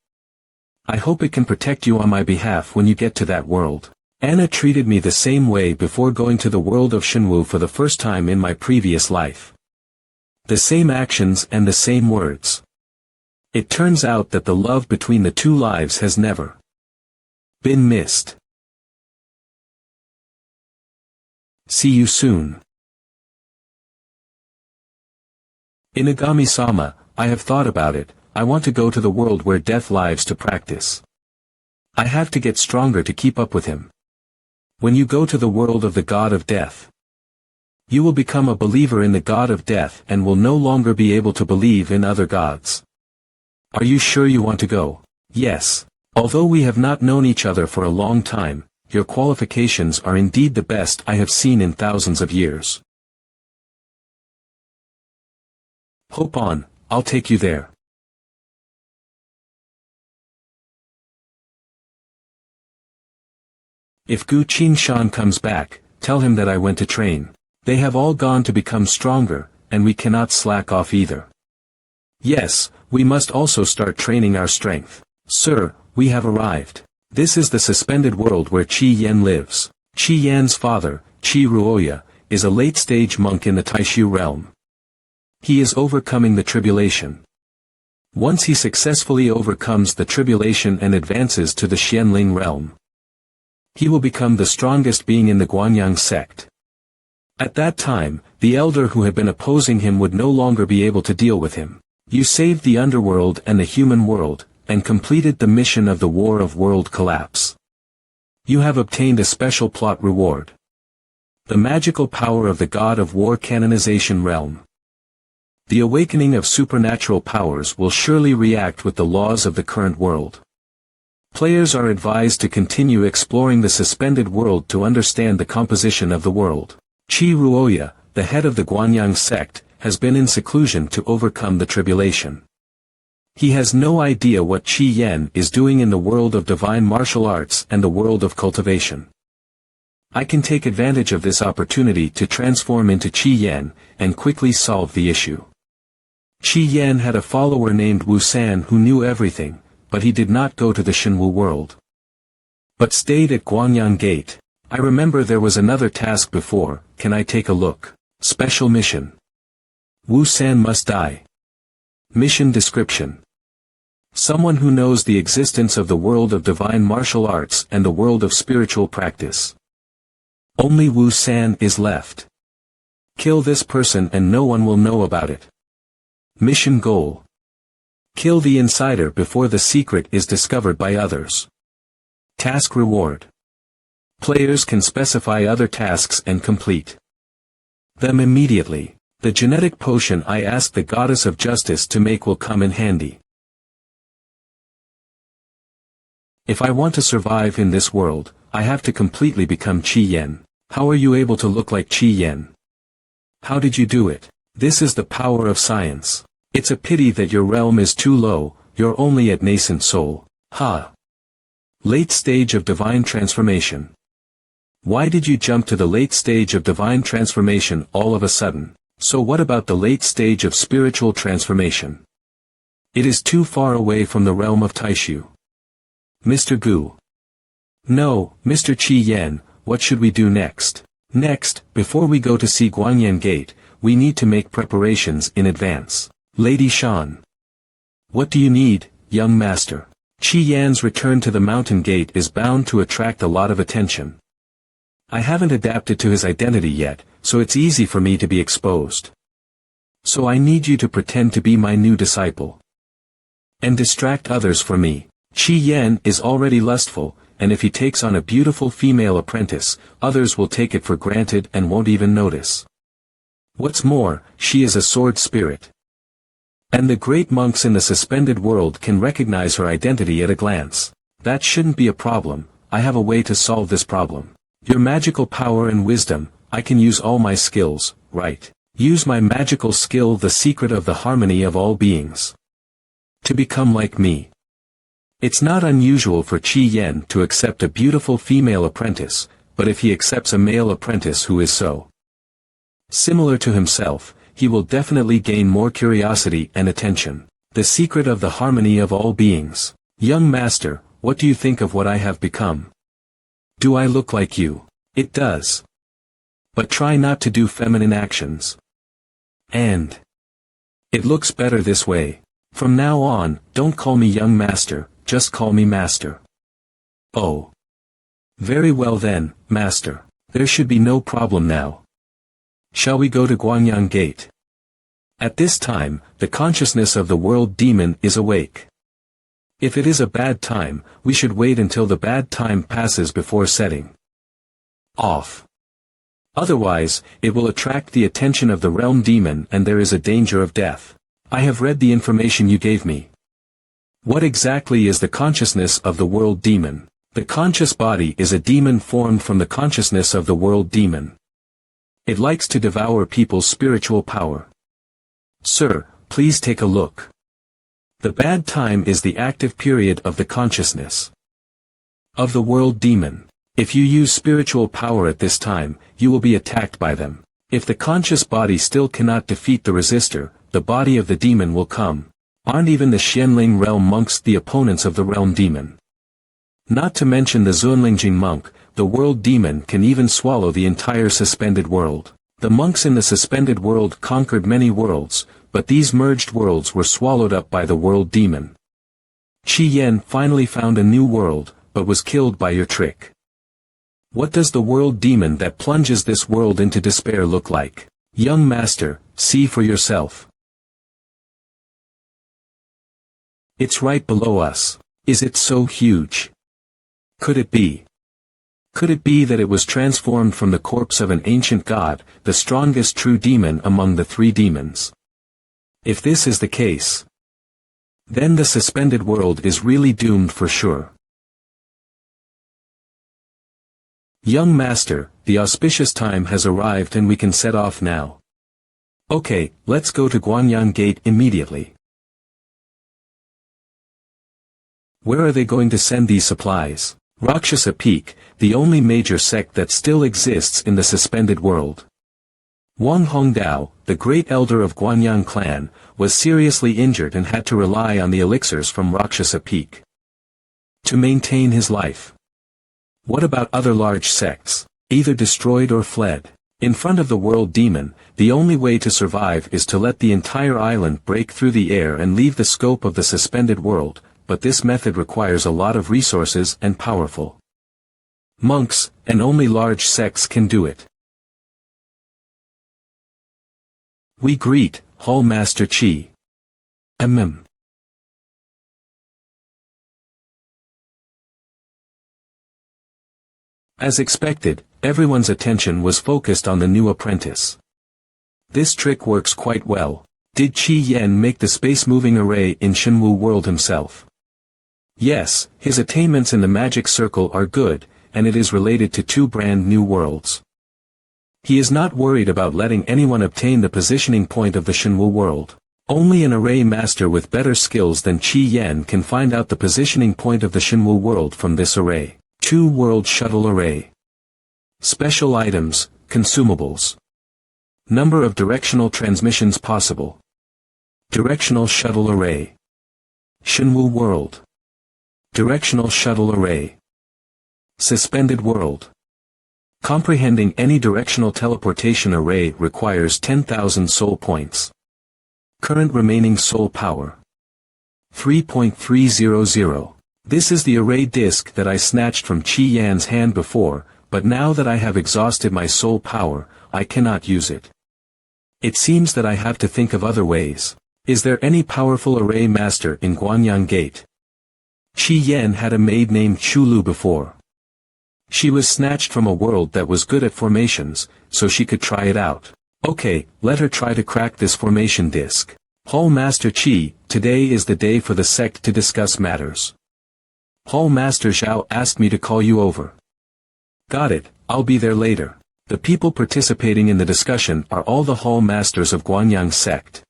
S1: I hope it can protect you on my behalf when you get to that world. Anna treated me the same way before going to the world of Shenwu for the first time in my previous life. The same actions and the same words. It turns out that the love between the two lives has never been missed. See you soon. Inagami-sama, I have thought about it, I want to go to the world where death lives to practice. I have to get stronger to keep up with him. When you go to the world of the god of death, you will become a believer in the god of death and will no longer be able to believe in other gods. Are you sure you want to go? Yes. Although we have not known each other for a long time, your qualifications are indeed the best I have seen in thousands of years. Hope on, I'll take you there. If Gu Qingshan comes back, tell him that I went to train. They have all gone to become stronger, and we cannot slack off either. Yes, we must also start training our strength. Sir, we have arrived. This is the suspended world where Qi Yan lives. Qi Yan's father, Qi Ruoya, is a late-stage monk in the Taishu realm. He is overcoming the tribulation. Once he successfully overcomes the tribulation and advances to the Xianling realm, he will become the strongest being in the Guanyang sect. At that time, the elder who had been opposing him would no longer be able to deal with him. You saved the underworld and the human world, and completed the mission of the War of World Collapse. You have obtained a special plot reward. The magical power of the God of War canonization realm. The awakening of supernatural powers will surely react with the laws of the current world. Players are advised to continue exploring the suspended world to understand the composition of the world. Qi Ruoya, the head of the Guanyang sect, has been in seclusion to overcome the tribulation. He has no idea what Qi Yan is doing in the world of divine martial arts and the world of cultivation. I can take advantage of this opportunity to transform into Qi Yan, and quickly solve the issue. Qi Yan had a follower named Wu San who knew everything, but he did not go to the Shenwu world, but stayed at Guanyang Gate. I remember there was another task before. Can I take a look? Special mission. Wu San must die. Mission description. Someone who knows the existence of the world of divine martial arts and the world of spiritual practice. Only Wu San is left. Kill this person and no one will know about it. Mission goal. Kill the insider before the secret is discovered by others. Task reward. Players can specify other tasks and complete them immediately. The genetic potion I asked the Goddess of Justice to make will come in handy. If I want to survive in this world, I have to completely become Qi Yan. How are you able to look like Qi Yan? How did you do it? This is the power of science. It's a pity that your realm is too low, you're only at nascent soul. Ha! Late stage of divine transformation. Why did you jump to the late stage of divine transformation all of a sudden? So what about the late stage of spiritual transformation? It is too far away from the realm of Taishu. Mr. Gu. No, Mr. Qi Yan, what should we do next? Next, before we go to see Guanyan Gate, we need to make preparations in advance. Lady Shan. What do you need, young master? Qi Yan's return to the mountain gate is bound to attract a lot of attention. I haven't adapted to his identity yet, so it's easy for me to be exposed. So I need you to pretend to be my new disciple. And distract others for me. Qi Yan is already lustful, and if he takes on a beautiful female apprentice, others will take it for granted and won't even notice. What's more, she is a sword spirit. And the great monks in the suspended world can recognize her identity at a glance. That shouldn't be a problem. I have a way to solve this problem. Your magical power and wisdom, I can use all my skills, right? Use my magical skill, the secret of the harmony of all beings. To become like me. It's not unusual for Qi Yan to accept a beautiful female apprentice, but if he accepts a male apprentice who is so similar to himself, he will definitely gain more curiosity and attention. The secret of the harmony of all beings. Young master, what do you think of what I have become? Do I look like you? It does. But try not to do feminine actions. And it looks better this way. From now on, don't call me young master, just call me master. Oh. Very well then, master. There should be no problem now. Shall we go to Guangyang Gate? At this time, the consciousness of the world demon is awake. If it is a bad time, we should wait until the bad time passes before setting off. Otherwise, it will attract the attention of the realm demon and there is a danger of death. I have read the information you gave me. What exactly is the consciousness of the world demon? The conscious body is a demon formed from the consciousness of the world demon. It likes to devour people's spiritual power. Sir, please take a look. The bad time is the active period of the consciousness of the world demon. If you use spiritual power at this time, you will be attacked by them. If the conscious body still cannot defeat the resistor, the body of the demon will come. Aren't even the Xianling realm monks the opponents of the realm demon? Not to mention the Zunlingjing monk, the world demon can even swallow the entire suspended world. The monks in the suspended world conquered many worlds, but these merged worlds were swallowed up by the world demon. Qi Yan finally found a new world, but was killed by your trick. What does the world demon that plunges this world into despair look like? Young master, see for yourself. It's right below us. Is it so huge? Could it be? Could it be that it was transformed from the corpse of an ancient god, the strongest true demon among the three demons? If this is the case, then the suspended world is really doomed for sure. Young master, the auspicious time has arrived and we can set off now. Okay, let's go to Guanyang Gate immediately. Where are they going to send these supplies? Rakshasa Peak, the only major sect that still exists in the suspended world. Wang Hongdao, the great elder of Guanyang clan, was seriously injured and had to rely on the elixirs from Rakshasa Peak to maintain his life. What about other large sects? Either destroyed or fled. In front of the world demon, the only way to survive is to let the entire island break through the air and leave the scope of the suspended world, but this method requires a lot of resources and powerful monks, and only large sects can do it. We greet, Hall Master Qi. As expected, everyone's attention was focused on the new apprentice. This trick works quite well. Did Qi Yan make the space-moving array in Shenwu world himself? Yes, his attainments in the magic circle are good, and it is related to two brand new worlds. He is not worried about letting anyone obtain the positioning point of the Shenwu world. Only an array master with better skills than Qi Yan can find out the positioning point of the Shenwu world from this array. Two-world shuttle array. Special items, consumables. Number of directional transmissions possible. Directional shuttle array. Shenwu world. Directional shuttle array. Suspended world. Comprehending any directional teleportation array requires 10,000 soul points. Current remaining soul power. 3.300. This is the array disk that I snatched from Qi Yan's hand before, but now that I have exhausted my soul power, I cannot use it. It seems that I have to think of other ways. Is there any powerful array master in Guanyang Gate? Qi Yan had a maid named Chulu before. She was snatched from a world that was good at formations, so she could try it out. Okay, let her try to crack this formation disk. Hall Master Qi, today is the day for the sect to discuss matters. Hall Master Zhao asked me to call you over. Got it, I'll be there later. The people participating in the discussion are all the Hall Masters of Guanyang sect.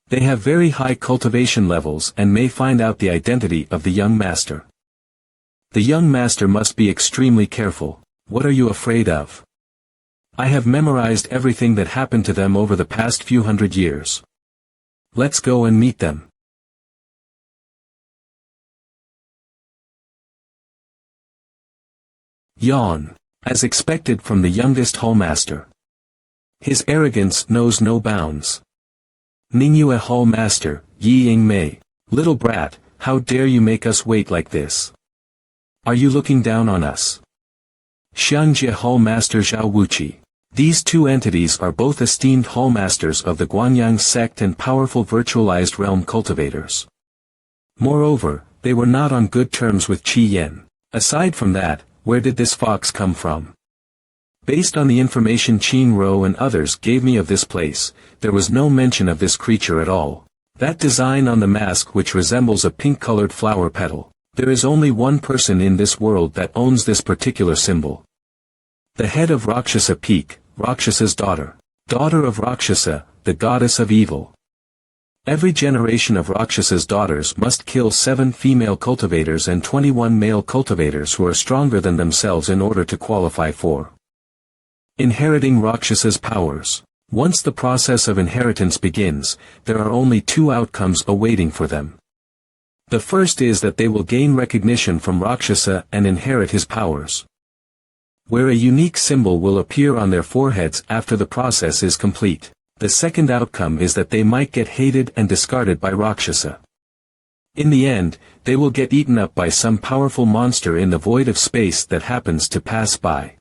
S1: They have very high cultivation levels and may find out the identity of the young master. The young master must be extremely careful. What are you afraid of? I have memorized everything that happened to them over the past few hundred years. Let's go and meet them. Yawn. As expected from the youngest Hallmaster. His arrogance knows no bounds. Ningyue Hallmaster, Yi Ying Mei. Little brat, how dare you make us wait like this? Are you looking down on us? Xiangjie Hallmaster Zhao Wuqi. These two entities are both esteemed Hallmasters of the Guanyang sect and powerful virtualized realm cultivators. Moreover, they were not on good terms with Qi Yan. Aside from that, where did this fox come from? Based on the information Qin Ro and others gave me of this place, there was no mention of this creature at all. That design on the mask which resembles a pink-colored flower petal. There is only one person in this world that owns this particular symbol. The head of Rakshasa Peak, Rakshasa's daughter. Daughter of Rakshasa, the goddess of evil. Every generation of Rakshas's daughters must kill 7 female cultivators and 21 male cultivators who are stronger than themselves in order to qualify for inheriting Rakshas's powers. Once the process of inheritance begins, there are only 2 outcomes awaiting for them. The first is that they will gain recognition from Rakshasa and inherit his powers, where a unique symbol will appear on their foreheads after the process is complete. The second outcome is that they might get hated and discarded by Rakshasa. In the end, they will get eaten up by some powerful monster in the void of space that happens to pass by.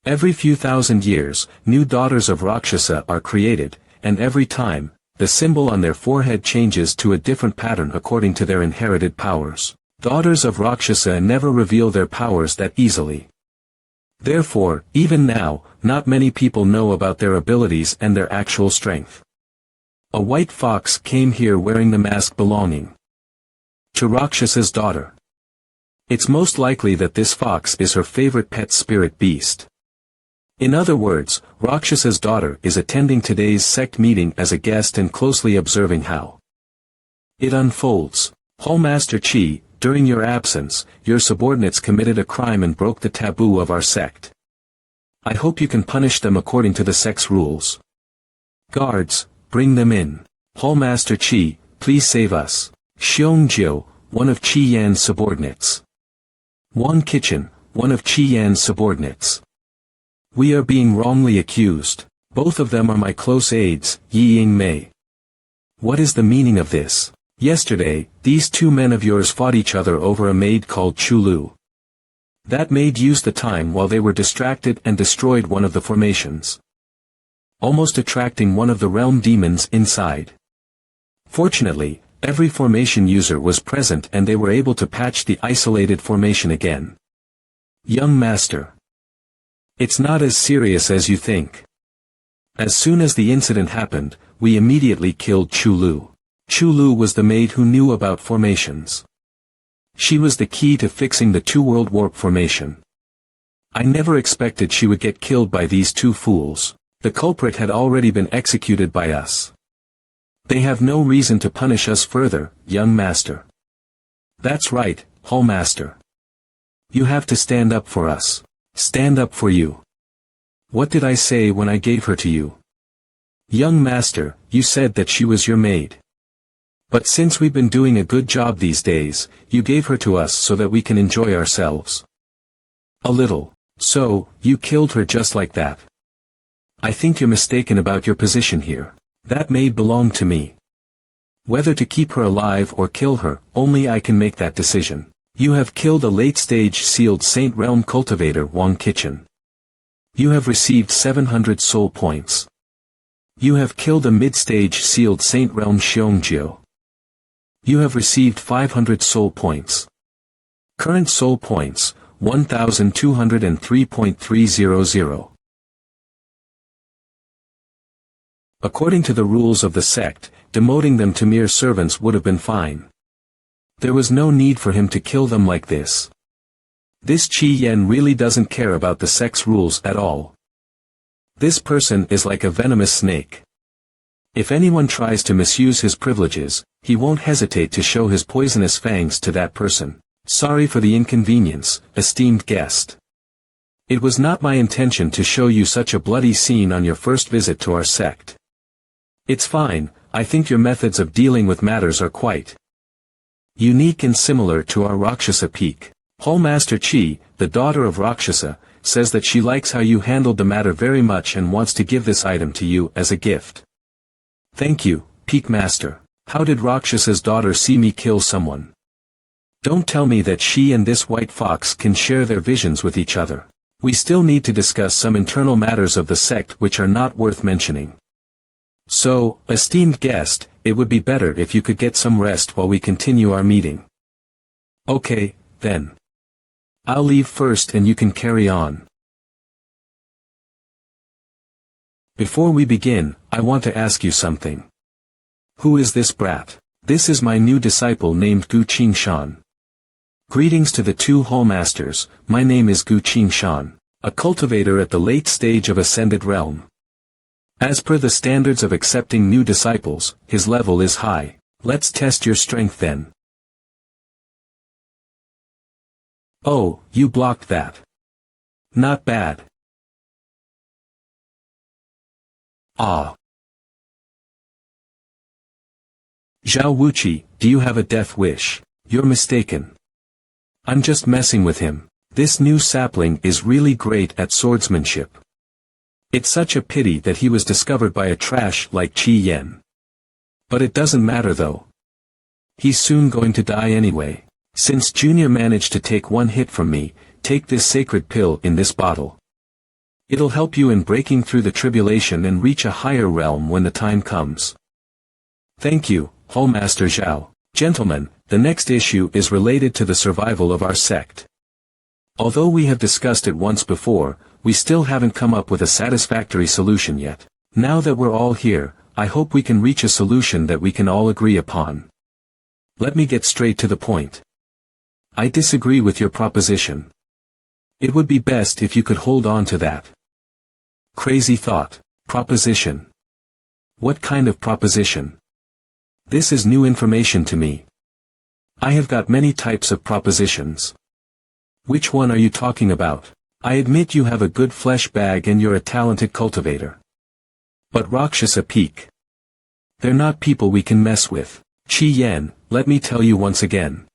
S1: Every few thousand years, new daughters of Rakshasa are created, and every time, the symbol on their forehead changes to a different pattern according to their inherited powers. Daughters of Rakshasa never reveal their powers that easily. Therefore, even now, not many people know about their abilities and their actual strength. A white fox came here wearing the mask belonging to Rakshas's daughter. It's most likely that this fox is her favorite pet spirit beast. In other words, Rakshas's daughter is attending today's sect meeting as a guest and closely observing how it unfolds. Hall Master Chi, during your absence, your subordinates committed a crime and broke the taboo of our sect. I hope you can punish them according to the sect's rules. Guards, bring them in. Hall Master Chi, please save us. Xiong Jiu, one of Chi Yan's subordinates. Wang Kitchen, one of Chi Yan's subordinates. We are being wrongly accused. Both of them are my close aides, Yi Ying Mei. What is the meaning of this? Yesterday, these 2 men of yours fought each other over a maid called Chulu. That maid used the time while they were distracted and destroyed one of the formations, almost attracting one of the realm demons inside. Fortunately, every formation user was present and they were able to patch the isolated formation again. Young Master. It's not as serious as you think. As soon as the incident happened, we immediately killed Chulu. Chulu was the maid who knew about formations. She was the key to fixing the 2-world warp formation. I never expected she would get killed by these 2 fools. The culprit had already been executed by us. They have no reason to punish us further, young master. That's right, Hall Master. You have to stand up for us. Stand up for you. What did I say when I gave her to you? Young master, you said that she was your maid. But since we've been doing a good job these days, you gave her to us so that we can enjoy ourselves. A little. So, you killed her just like that. I think you're mistaken about your position here. That maid belonged to me. Whether to keep her alive or kill her, only I can make that decision. You have killed a late-stage sealed Saint Realm cultivator Wang Kitchen. You have received 700 soul points. You have killed a mid-stage sealed Saint Realm Xiongjiu. You have received 500 soul points. Current soul points, 1,203.300. According to the rules of the sect, demoting them to mere servants would have been fine. There was no need for him to kill them like this. This Chi Yan really doesn't care about the sect's rules at all. This person is like a venomous snake. If anyone tries to misuse his privileges, he won't hesitate to show his poisonous fangs to that person. Sorry for the inconvenience, esteemed guest. It was not my intention to show you such a bloody scene on your first visit to our sect. It's fine, I think your methods of dealing with matters are quite unique and similar to our Rakshasa peak. Hall Master Chi, the daughter of Rakshasa, says that she likes how you handled the matter very much and wants to give this item to you as a gift. Thank you, Peak Master. How did Rakshasa's daughter see me kill someone? Don't tell me that she and this white fox can share their visions with each other. We still need to discuss some internal matters of the sect which are not worth mentioning. So, esteemed guest, it would be better if you could get some rest while we continue our meeting. Okay, then. I'll leave first and you can carry on. Before we begin, I want to ask you something. Who is this brat? This is my new disciple named Gu Qingshan. Greetings to the 2 Hall Masters, my name is Gu Qingshan, a cultivator at the late stage of Ascended Realm. As per the standards of accepting new disciples, his level is high. Let's test your strength then. Oh, you blocked that. Not bad. Ah. Zhao Wuqi, do you have a death wish? You're mistaken. I'm just messing with him. This new sapling is really great at swordsmanship. It's such a pity that he was discovered by a trash like Qi Yan. But it doesn't matter though. He's soon going to die anyway. Since Junior managed to take one hit from me, take this sacred pill in this bottle. It'll help you in breaking through the tribulation and reach a higher realm when the time comes. Thank you, Hallmaster Zhao. Gentlemen, the next issue is related to the survival of our sect. Although we have discussed it once before, we still haven't come up with a satisfactory solution yet. Now that we're all here, I hope we can reach a solution that we can all agree upon. Let me get straight to the point. I disagree with your proposition. It would be best if you could hold on to that. Crazy thought. Proposition. What kind of proposition? This is new information to me. I have got many types of propositions. Which one are you talking about? I admit you have a good flesh bag and you're a talented cultivator. But Rakshasa Peak. They're not people we can mess with. Qi Yan, let me tell you once again.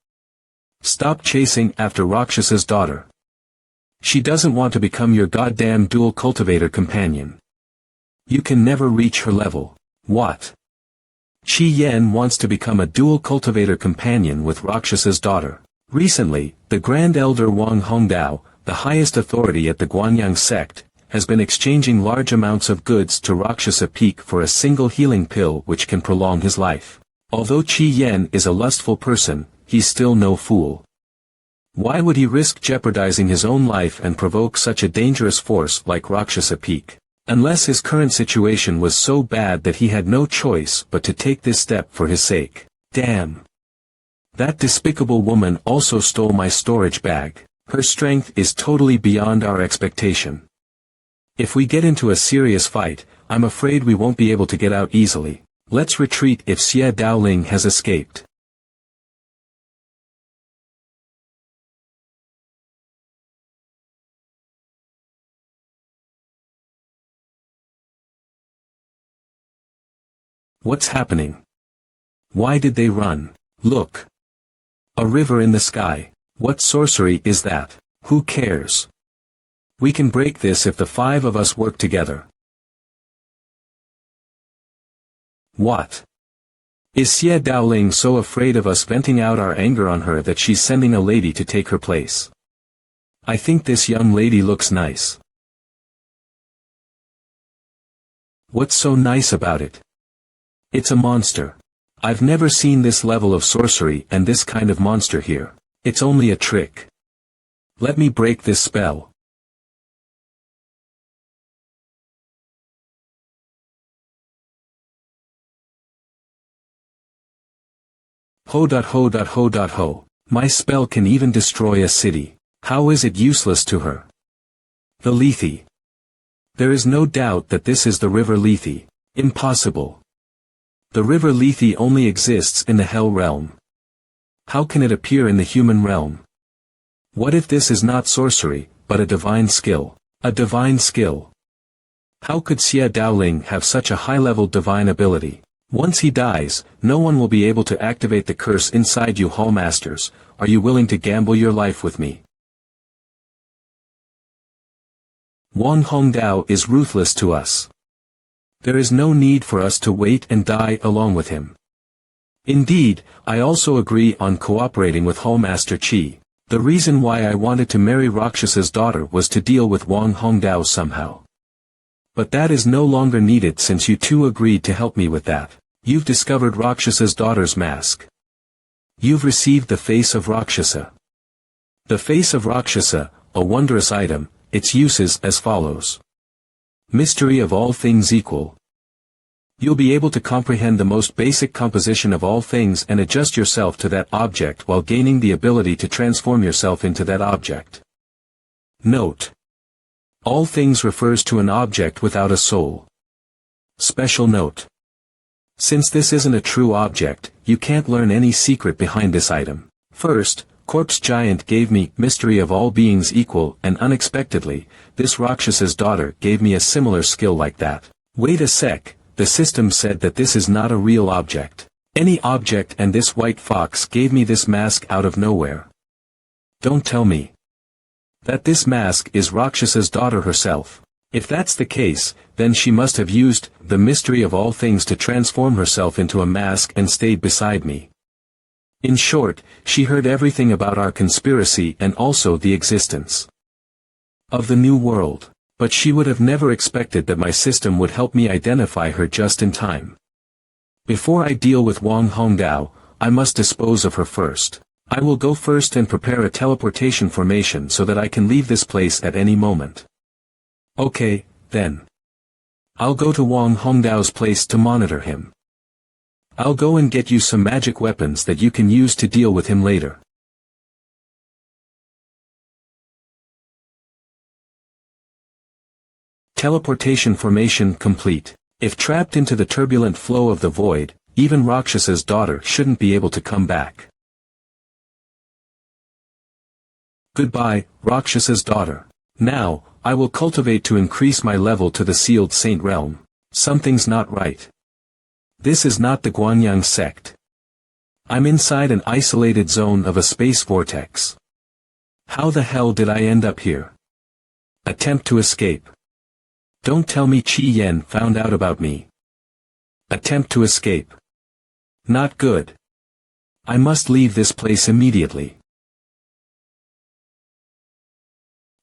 S1: Stop chasing after Rakshasa's daughter. She doesn't want to become your goddamn dual cultivator companion. You can never reach her level. What? Qi Yan wants to become a dual cultivator companion with Rakshasa's daughter. Recently, the Grand Elder Wang Hongdao, the highest authority at the Guanyang sect, has been exchanging large amounts of goods to Rakshasa Peak for a single healing pill which can prolong his life. Although Qi Yan is a lustful person, he's still no fool. Why would he risk jeopardizing his own life and provoke such a dangerous force like Rakshasa Peak? Unless his current situation was so bad that he had no choice but to take this step for his sake. Damn. That despicable woman also stole my storage bag. Her strength is totally beyond our expectation. If we get into a serious fight, I'm afraid we won't be able to get out easily. Let's retreat if Xie Daoling has escaped. What's happening? Why did they run? Look. A river in the sky. What sorcery is that? Who cares? We can break this if the 5 of us work together. What? Is Xie Daoling so afraid of us venting out our anger on her that she's sending a lady to take her place? I think this young lady looks nice. What's so nice about it? It's a monster. I've never seen this level of sorcery and this kind of monster here. It's only a trick. Let me break this spell. Ho. My spell can even destroy a city. How is it useless to her? The Lethe. There is no doubt that this is the river Lethe. Impossible. The river Lethe only exists in the hell realm. How can it appear in the human realm? What if this is not sorcery, but a divine skill? A divine skill. How could Xie Daoling have such a high-level divine ability? Once he dies, no one will be able to activate the curse inside you Hallmasters. Are you willing to gamble your life with me? Wang Hongdao is ruthless to us. There is no need for us to wait and die along with him. Indeed, I also agree on cooperating with Hallmaster Qi. The reason why I wanted to marry Rakshasa's daughter was to deal with Wang Hongdao somehow. But that is no longer needed since you two agreed to help me with that. You've discovered Rakshasa's daughter's mask. You've received the face of Rakshasa. The face of Rakshasa, a wondrous item, its uses as follows. Mystery of all things equal. You'll be able to comprehend the most basic composition of all things and adjust yourself to that object while gaining the ability to transform yourself into that object. Note. All things refers to an object without a soul. Special note. Since this isn't a true object, you can't learn any secret behind this item. First, Corpse Giant gave me mystery of all beings equal, and unexpectedly, this Rakshasa's daughter gave me a similar skill like that. Wait a sec, the system said that this is not a real object. Any object, and this white fox gave me this mask out of nowhere. Don't tell me that this mask is Rakshasa's daughter herself. If that's the case, then she must have used the mystery of all things to transform herself into a mask and stayed beside me. In short, she heard everything about our conspiracy and also the existence of the new world. But she would have never expected that my system would help me identify her just in time. Before I deal with Wang Hongdao, I must dispose of her first. I will go first and prepare a teleportation formation so that I can leave this place at any moment. Okay, then. I'll go to Wang Hongdao's place to monitor him. I'll go and get you some magic weapons that you can use to deal with him later. Teleportation formation complete. If trapped into the turbulent flow of the void, even Rakshasa's daughter shouldn't be able to come back. Goodbye, Rakshasa's daughter. Now, I will cultivate to increase my level to the sealed saint realm. Something's not right. This is not the Guanyang sect. I'm inside an isolated zone of a space vortex. How the hell did I end up here? Attempt to escape. Don't tell me Qi Yan found out about me. Attempt to escape. Not good. I must leave this place immediately.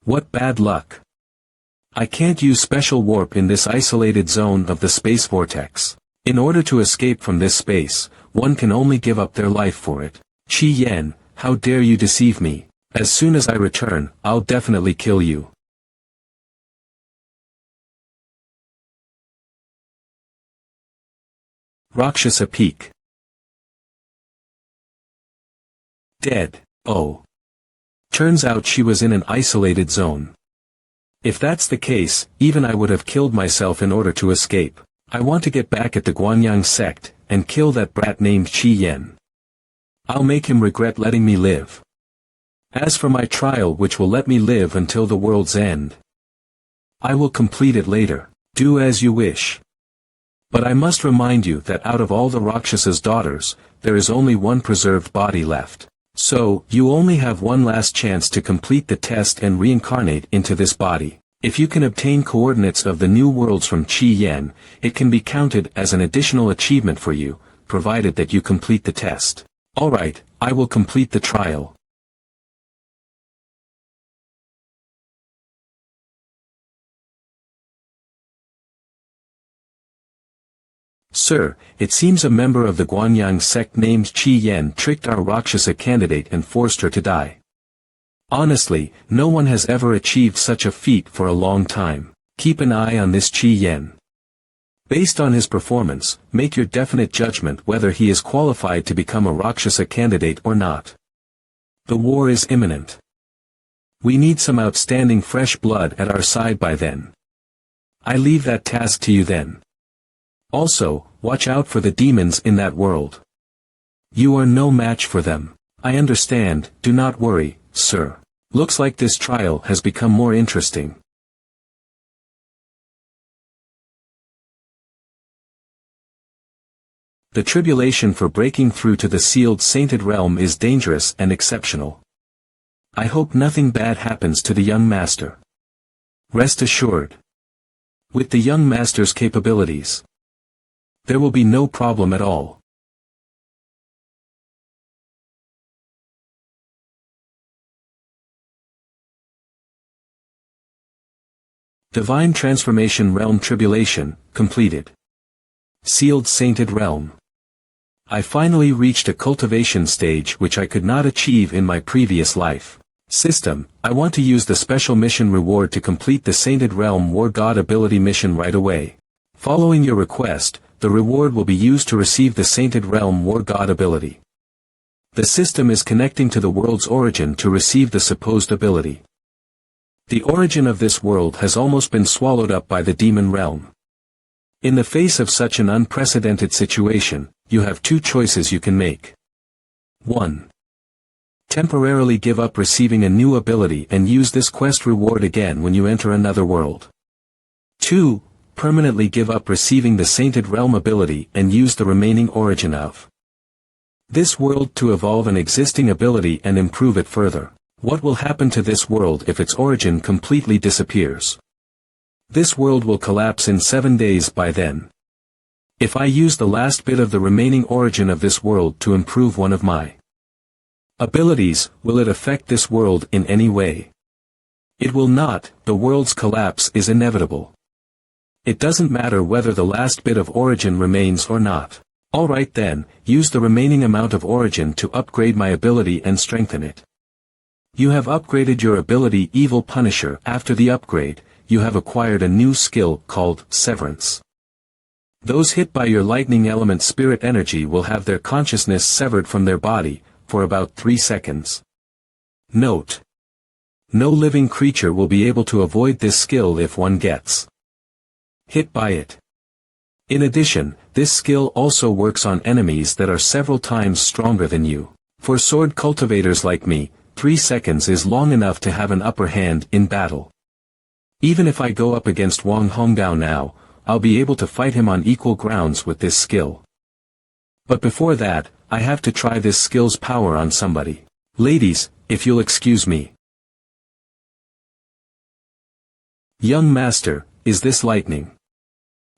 S1: What bad luck. I can't use special warp in this isolated zone of the space vortex. In order to escape from this space, one can only give up their life for it. Qi Yan, how dare you deceive me? As soon as I return, I'll definitely kill you. Rakshasa Peak. Dead. Oh. Turns out she was in an isolated zone. If that's the case, even I would have killed myself in order to escape. I want to get back at the Guanyang sect, and kill that brat named Qi Yan. I'll make him regret letting me live. As for my trial which will let me live until the world's end, I will complete it later. Do as you wish. But I must remind you that out of all the Rakshasa's daughters, there is only one preserved body left. So, you only have one last chance to complete the test and reincarnate into this body. If you can obtain coordinates of the new worlds from Qi Yan, it can be counted as an additional achievement for you, provided that you complete the test. Alright, I will complete the trial. Sir, it seems a member of the Guanyang sect named Qi Yan tricked our Rakshasa candidate and forced her to die. Honestly, no one has ever achieved such a feat for a long time. Keep an eye on this Qi Yan. Based on his performance, make your definite judgment whether he is qualified to become a Rakshasa candidate or not. The war is imminent. We need some outstanding fresh blood at our side by then. I leave that task to you then. Also, watch out for the demons in that world. You are no match for them. I understand, do not worry, sir. Looks like this trial has become more interesting. The tribulation for breaking through to the sealed sainted realm is dangerous and exceptional. I hope nothing bad happens to the young master. Rest assured. With the young master's capabilities, there will be no problem at all. Divine Transformation Realm Tribulation, completed. Sealed Sainted Realm. I finally reached a cultivation stage which I could not achieve in my previous life. System, I want to use the special mission reward to complete the Sainted Realm War God ability mission right away. Following your request, the reward will be used to receive the Sainted Realm War God ability. The system is connecting to the world's origin to receive the supposed ability. The origin of this world has almost been swallowed up by the demon realm. In the face of such an unprecedented situation, you have two choices you can make. 1. Temporarily give up receiving a new ability and use this quest reward again when you enter another world. 2. Permanently give up receiving the Sainted Realm ability and use the remaining origin of this world to evolve an existing ability and improve it further. What will happen to this world if its origin completely disappears? This world will collapse in 7 days by then. If I use the last bit of the remaining origin of this world to improve one of my abilities, will it affect this world in any way? It will not. The world's collapse is inevitable. It doesn't matter whether the last bit of origin remains or not. Alright then, use the remaining amount of origin to upgrade my ability and strengthen it. You have upgraded your ability Evil Punisher. After the upgrade, you have acquired a new skill called Severance. Those hit by your lightning element spirit energy will have their consciousness severed from their body, for about 3 seconds. Note: no living creature will be able to avoid this skill if one gets hit by it. In addition, this skill also works on enemies that are several times stronger than you. For sword cultivators like me, 3 seconds is long enough to have an upper hand in battle. Even if I go up against Wang Hongdao now, I'll be able to fight him on equal grounds with this skill. But before that, I have to try this skill's power on somebody. Ladies, if you'll excuse me. Young Master, is this lightning?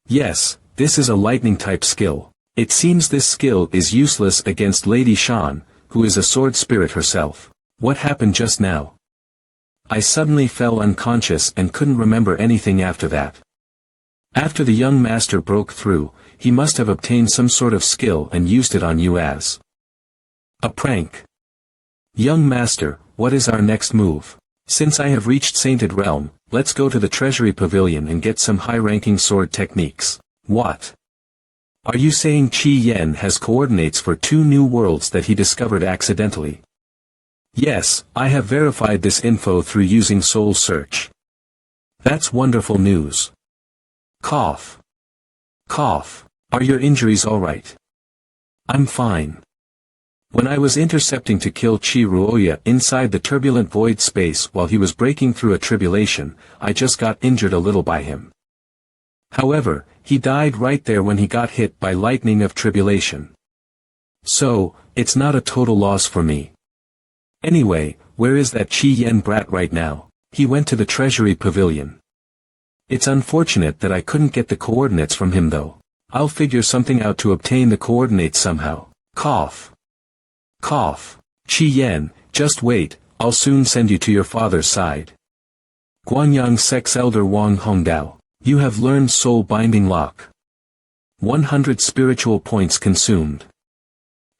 S1: Yes, this is a lightning-type skill. It seems this skill is useless against Lady Shan, who is a sword spirit herself. What happened just now? I suddenly fell unconscious and couldn't remember anything after that. After the young master broke through, he must have obtained some sort of skill and used it on you as a prank. Young master, what is our next move? Since I have reached Sainted Realm, let's go to the Treasury Pavilion and get some high-ranking sword techniques. What? Are you saying Qi Yen has coordinates for 2 new worlds that he discovered accidentally? Yes, I have verified this info through using Soul Search. That's wonderful news. Cough. Cough. Are your injuries alright? I'm fine. When I was intercepting to kill Qi Ruoya inside the turbulent void space while he was breaking through a tribulation, I just got injured a little by him. However, he died right there when he got hit by lightning of tribulation. So, it's not a total loss for me. Anyway, where is that Qi Yen brat right now? He went to the Treasury Pavilion. It's unfortunate that I couldn't get the coordinates from him though. I'll figure something out to obtain the coordinates somehow. Cough. Cough. Qi Yen, just wait, I'll soon send you to your father's side. Guanyang Sect's Elder Wang Hongdao, you have learned Soul Binding Lock. 100 spiritual points consumed.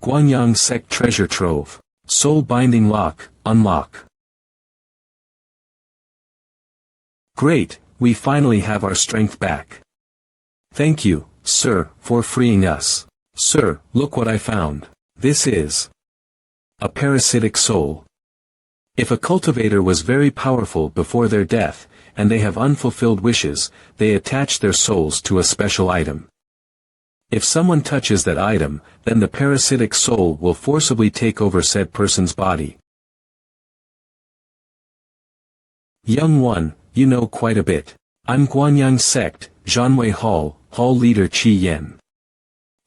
S1: Guanyang Sect Treasure Trove. Soul Binding Lock, unlock. Great, we finally have our strength back. Thank you, sir, for freeing us. Sir, look what I found. This is a parasitic soul. If a cultivator was very powerful before their death, and they have unfulfilled wishes, they attach their souls to a special item. If someone touches that item, then the parasitic soul will forcibly take over said person's body. Young one, you know quite a bit. I'm Guanyang Sect, Zhanwei Hall leader Qi Yen.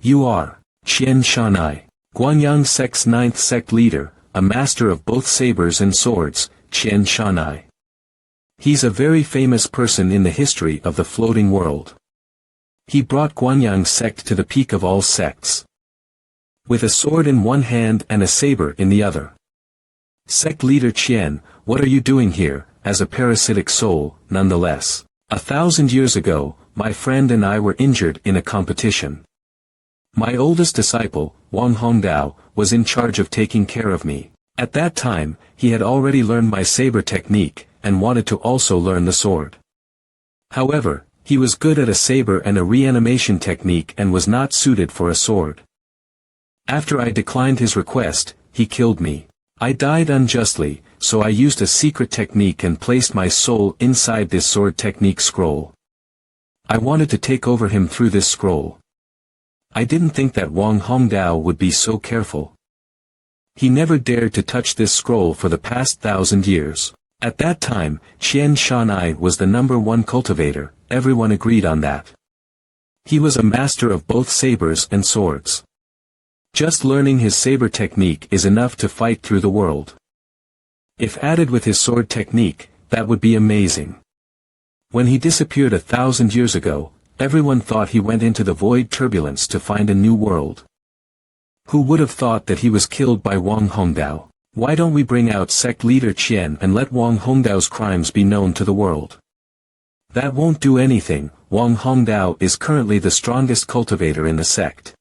S1: You are Qian Shanai, Guanyang Sect's 9th sect leader, a master of both sabers and swords, Qian Shanai. He's a very famous person in the history of the floating world. He brought Guanyang Sect to the peak of all sects. With a sword in one hand and a saber in the other. Sect leader Qian, what are you doing here, as a parasitic soul, nonetheless? 1,000 years ago, my friend and I were injured in a competition. My oldest disciple, Wang Hongdao, was in charge of taking care of me. At that time, he had already learned my saber technique, and wanted to also learn the sword. However, he was good at a saber and a reanimation technique and was not suited for a sword. After I declined his request, he killed me. I died unjustly, so I used a secret technique and placed my soul inside this sword technique scroll. I wanted to take over him through this scroll. I didn't think that Wang Hongdao would be so careful. He never dared to touch this scroll for the past 1,000 years. At that time, Qian Shanai was the #1 cultivator, everyone agreed on that. He was a master of both sabers and swords. Just learning his saber technique is enough to fight through the world. If added with his sword technique, that would be amazing. When he disappeared 1,000 years ago, everyone thought he went into the void turbulence to find a new world. Who would have thought that he was killed by Wang Hongdao? Why don't we bring out sect leader Qian and let Wang Hongdao's crimes be known to the world? That won't do anything. Wang Hongdao is currently the strongest cultivator in the sect.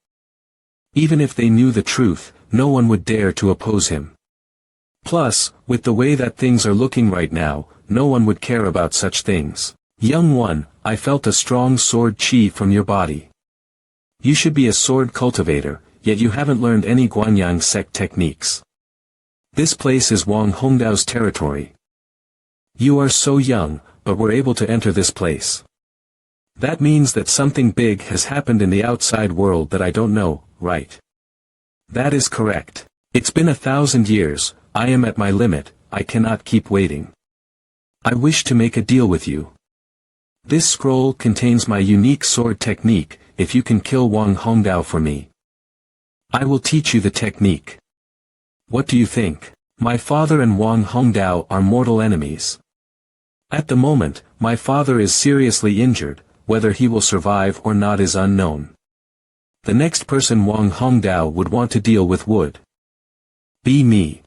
S1: Even if they knew the truth, no one would dare to oppose him. Plus, with the way that things are looking right now, no one would care about such things. Young one, I felt a strong sword chi from your body. You should be a sword cultivator, yet you haven't learned any Guanyang sect techniques. This place is Wang Hongdao's territory. You are so young, but were able to enter this place. That means that something big has happened in the outside world that I don't know, right? That is correct. It's been 1,000 years, I am at my limit, I cannot keep waiting. I wish to make a deal with you. This scroll contains my unique sword technique, if you can kill Wang Hongdao for me. I will teach you the technique. What do you think? My father and Wang Hongdao are mortal enemies. At the moment, my father is seriously injured, whether he will survive or not is unknown. The next person Wang Hongdao would want to deal with would be me.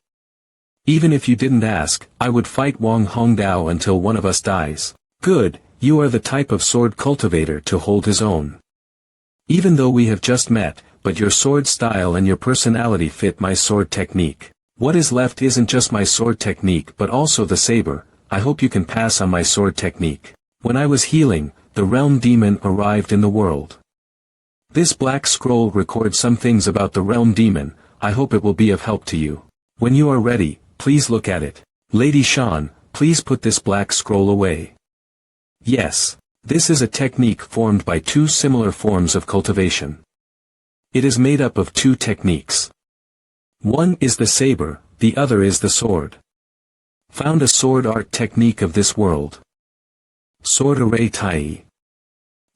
S1: Even if you didn't ask, I would fight Wang Hongdao until one of us dies. Good, you are the type of sword cultivator to hold his own. Even though we have just met, but your sword style and your personality fit my sword technique. What is left isn't just my sword technique but also the saber. I hope you can pass on my sword technique. When I was healing, the realm demon arrived in the world. This black scroll records some things about the realm demon, I hope it will be of help to you. When you are ready, please look at it. Lady Shan, please put this black scroll away. Yes. This is a technique formed by two similar forms of cultivation. It is made up of two techniques. One is the saber, the other is the sword. Found a sword art technique of this world. Sword array Tai.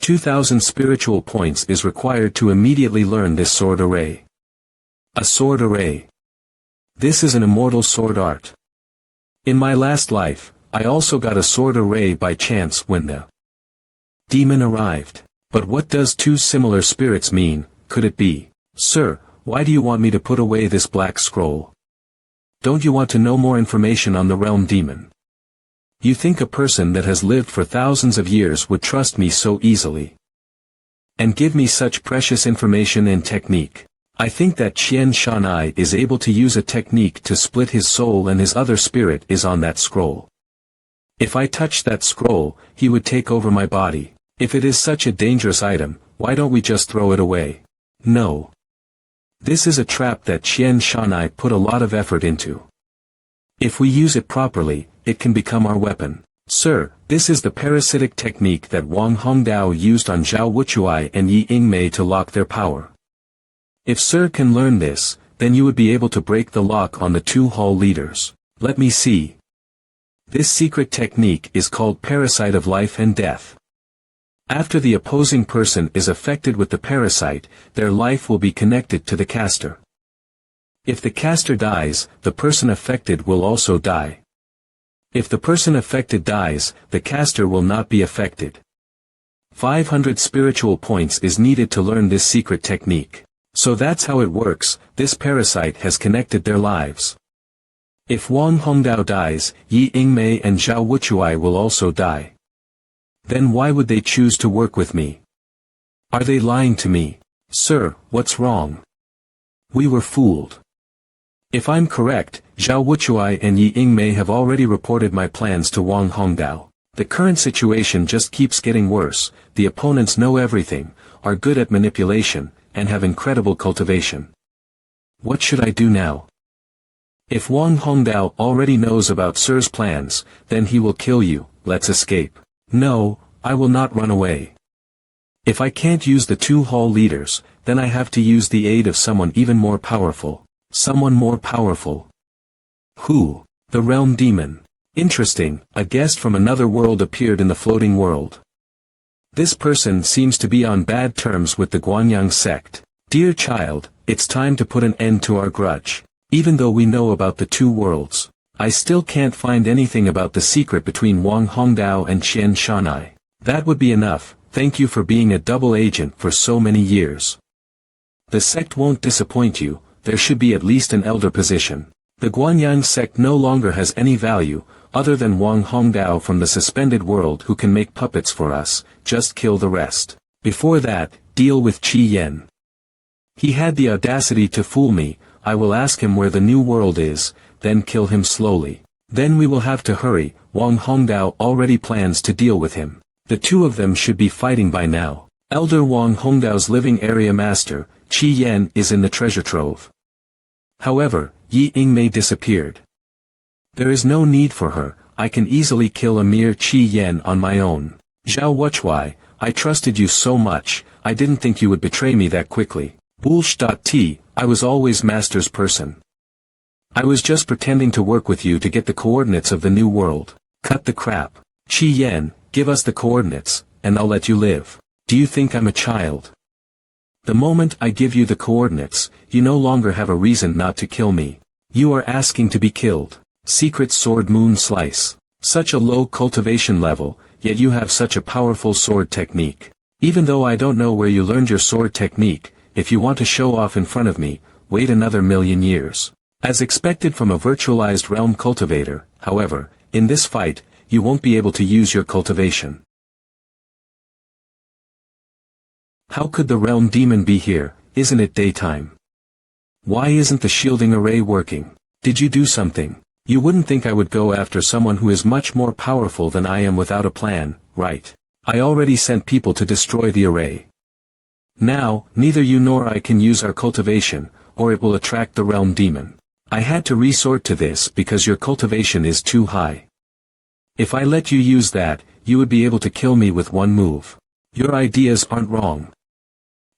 S1: 2,000 spiritual points is required to immediately learn this sword array. A sword array. This is an immortal sword art. In my last life, I also got a sword array by chance when the demon arrived. But what does two similar spirits mean? Could it be? Sir, why do you want me to put away this black scroll? Don't you want to know more information on the realm demon? You think a person that has lived for thousands of years would trust me so easily? And give me such precious information and technique? I think that Qian Shanai is able to use a technique to split his soul and his other spirit is on that scroll. If I touch that scroll, he would take over my body. If it is such a dangerous item, why don't we just throw it away? No. This is a trap that Qian Shanai put a lot of effort into. If we use it properly, it can become our weapon. Sir, this is the parasitic technique that Wang Hongdao used on Zhao Wuchuai and Yi Yingmei to lock their power. If Sir can learn this, then you would be able to break the lock on the two hall leaders. Let me see. This secret technique is called parasite of life and death. After the opposing person is affected with the parasite, their life will be connected to the caster. If the caster dies, the person affected will also die. If the person affected dies, the caster will not be affected. 500 spiritual points is needed to learn this secret technique. So that's how it works, this parasite has connected their lives. If Wang Hongdao dies, Yi Yingmei and Zhao Wuchuai will also die. Then why would they choose to work with me? Are they lying to me? Sir, what's wrong? We were fooled. If I'm correct, Zhao Wuchuai and Yi Yingmei have already reported my plans to Wang Hongdao. The current situation just keeps getting worse, the opponents know everything, are good at manipulation, and have incredible cultivation. What should I do now? If Wang Hongdao already knows about Sir's plans, then he will kill you, let's escape. No, I will not run away. If I can't use the two hall leaders, then I have to use the aid of someone even more powerful. Someone more powerful. Who? The realm demon. Interesting, a guest from another world appeared in the floating world. This person seems to be on bad terms with the Guanyang sect. Dear child, it's time to put an end to our grudge. Even though we know about the two worlds, I still can't find anything about the secret between Wang Hongdao and Qian Shanai. That would be enough. Thank you for being a double agent for so many years. The sect won't disappoint you, there should be at least an elder position. The Guanyang sect no longer has any value, other than Wang Hongdao from the suspended world who can make puppets for us, just kill the rest. Before that, deal with Qi Yen. He had the audacity to fool me. I will ask him where the new world is, then kill him slowly. Then we will have to hurry. Wang Hongdao already plans to deal with him. The two of them should be fighting by now. Elder Wang Hongdao's living area master, Qi Yen, is in the treasure trove. However, Yi Yingmei disappeared. There is no need for her, I can easily kill a mere Qi Yen on my own. Zhao Wuchuai, I trusted you so much, I didn't think you would betray me that quickly. Bullsh.T, I was always master's person. I was just pretending to work with you to get the coordinates of the new world. Cut the crap. Qi Yen, give us the coordinates, and I'll let you live. Do you think I'm a child? The moment I give you the coordinates, you no longer have a reason not to kill me. You are asking to be killed. Secret sword moon slice. Such a low cultivation level, yet you have such a powerful sword technique. Even though I don't know where you learned your sword technique, if you want to show off in front of me, wait another million years. As expected from a virtualized realm cultivator, however, in this fight, you won't be able to use your cultivation. How could the realm demon be here? Isn't it daytime? Why isn't the shielding array working? Did you do something? You wouldn't think I would go after someone who is much more powerful than I am without a plan, right? I already sent people to destroy the array. Now, neither you nor I can use our cultivation, or it will attract the realm demon. I had to resort to this because your cultivation is too high. If I let you use that, you would be able to kill me with one move. Your ideas aren't wrong.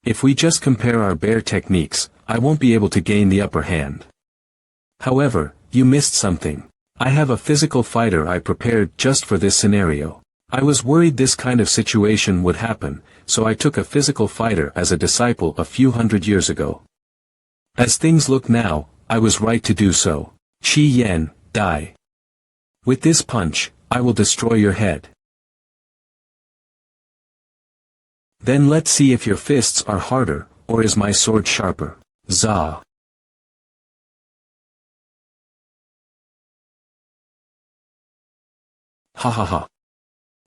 S1: If we just compare our bear techniques, I won't be able to gain the upper hand. However, you missed something. I have a physical fighter I prepared just for this scenario. I was worried this kind of situation would happen, so I took a physical fighter as a disciple a few hundred years ago. As things look now, I was right to do so. Qi Yen, die. With this punch, I will destroy your head. Then let's see if your fists are harder, or is my sword sharper. Zah. Ha ha ha.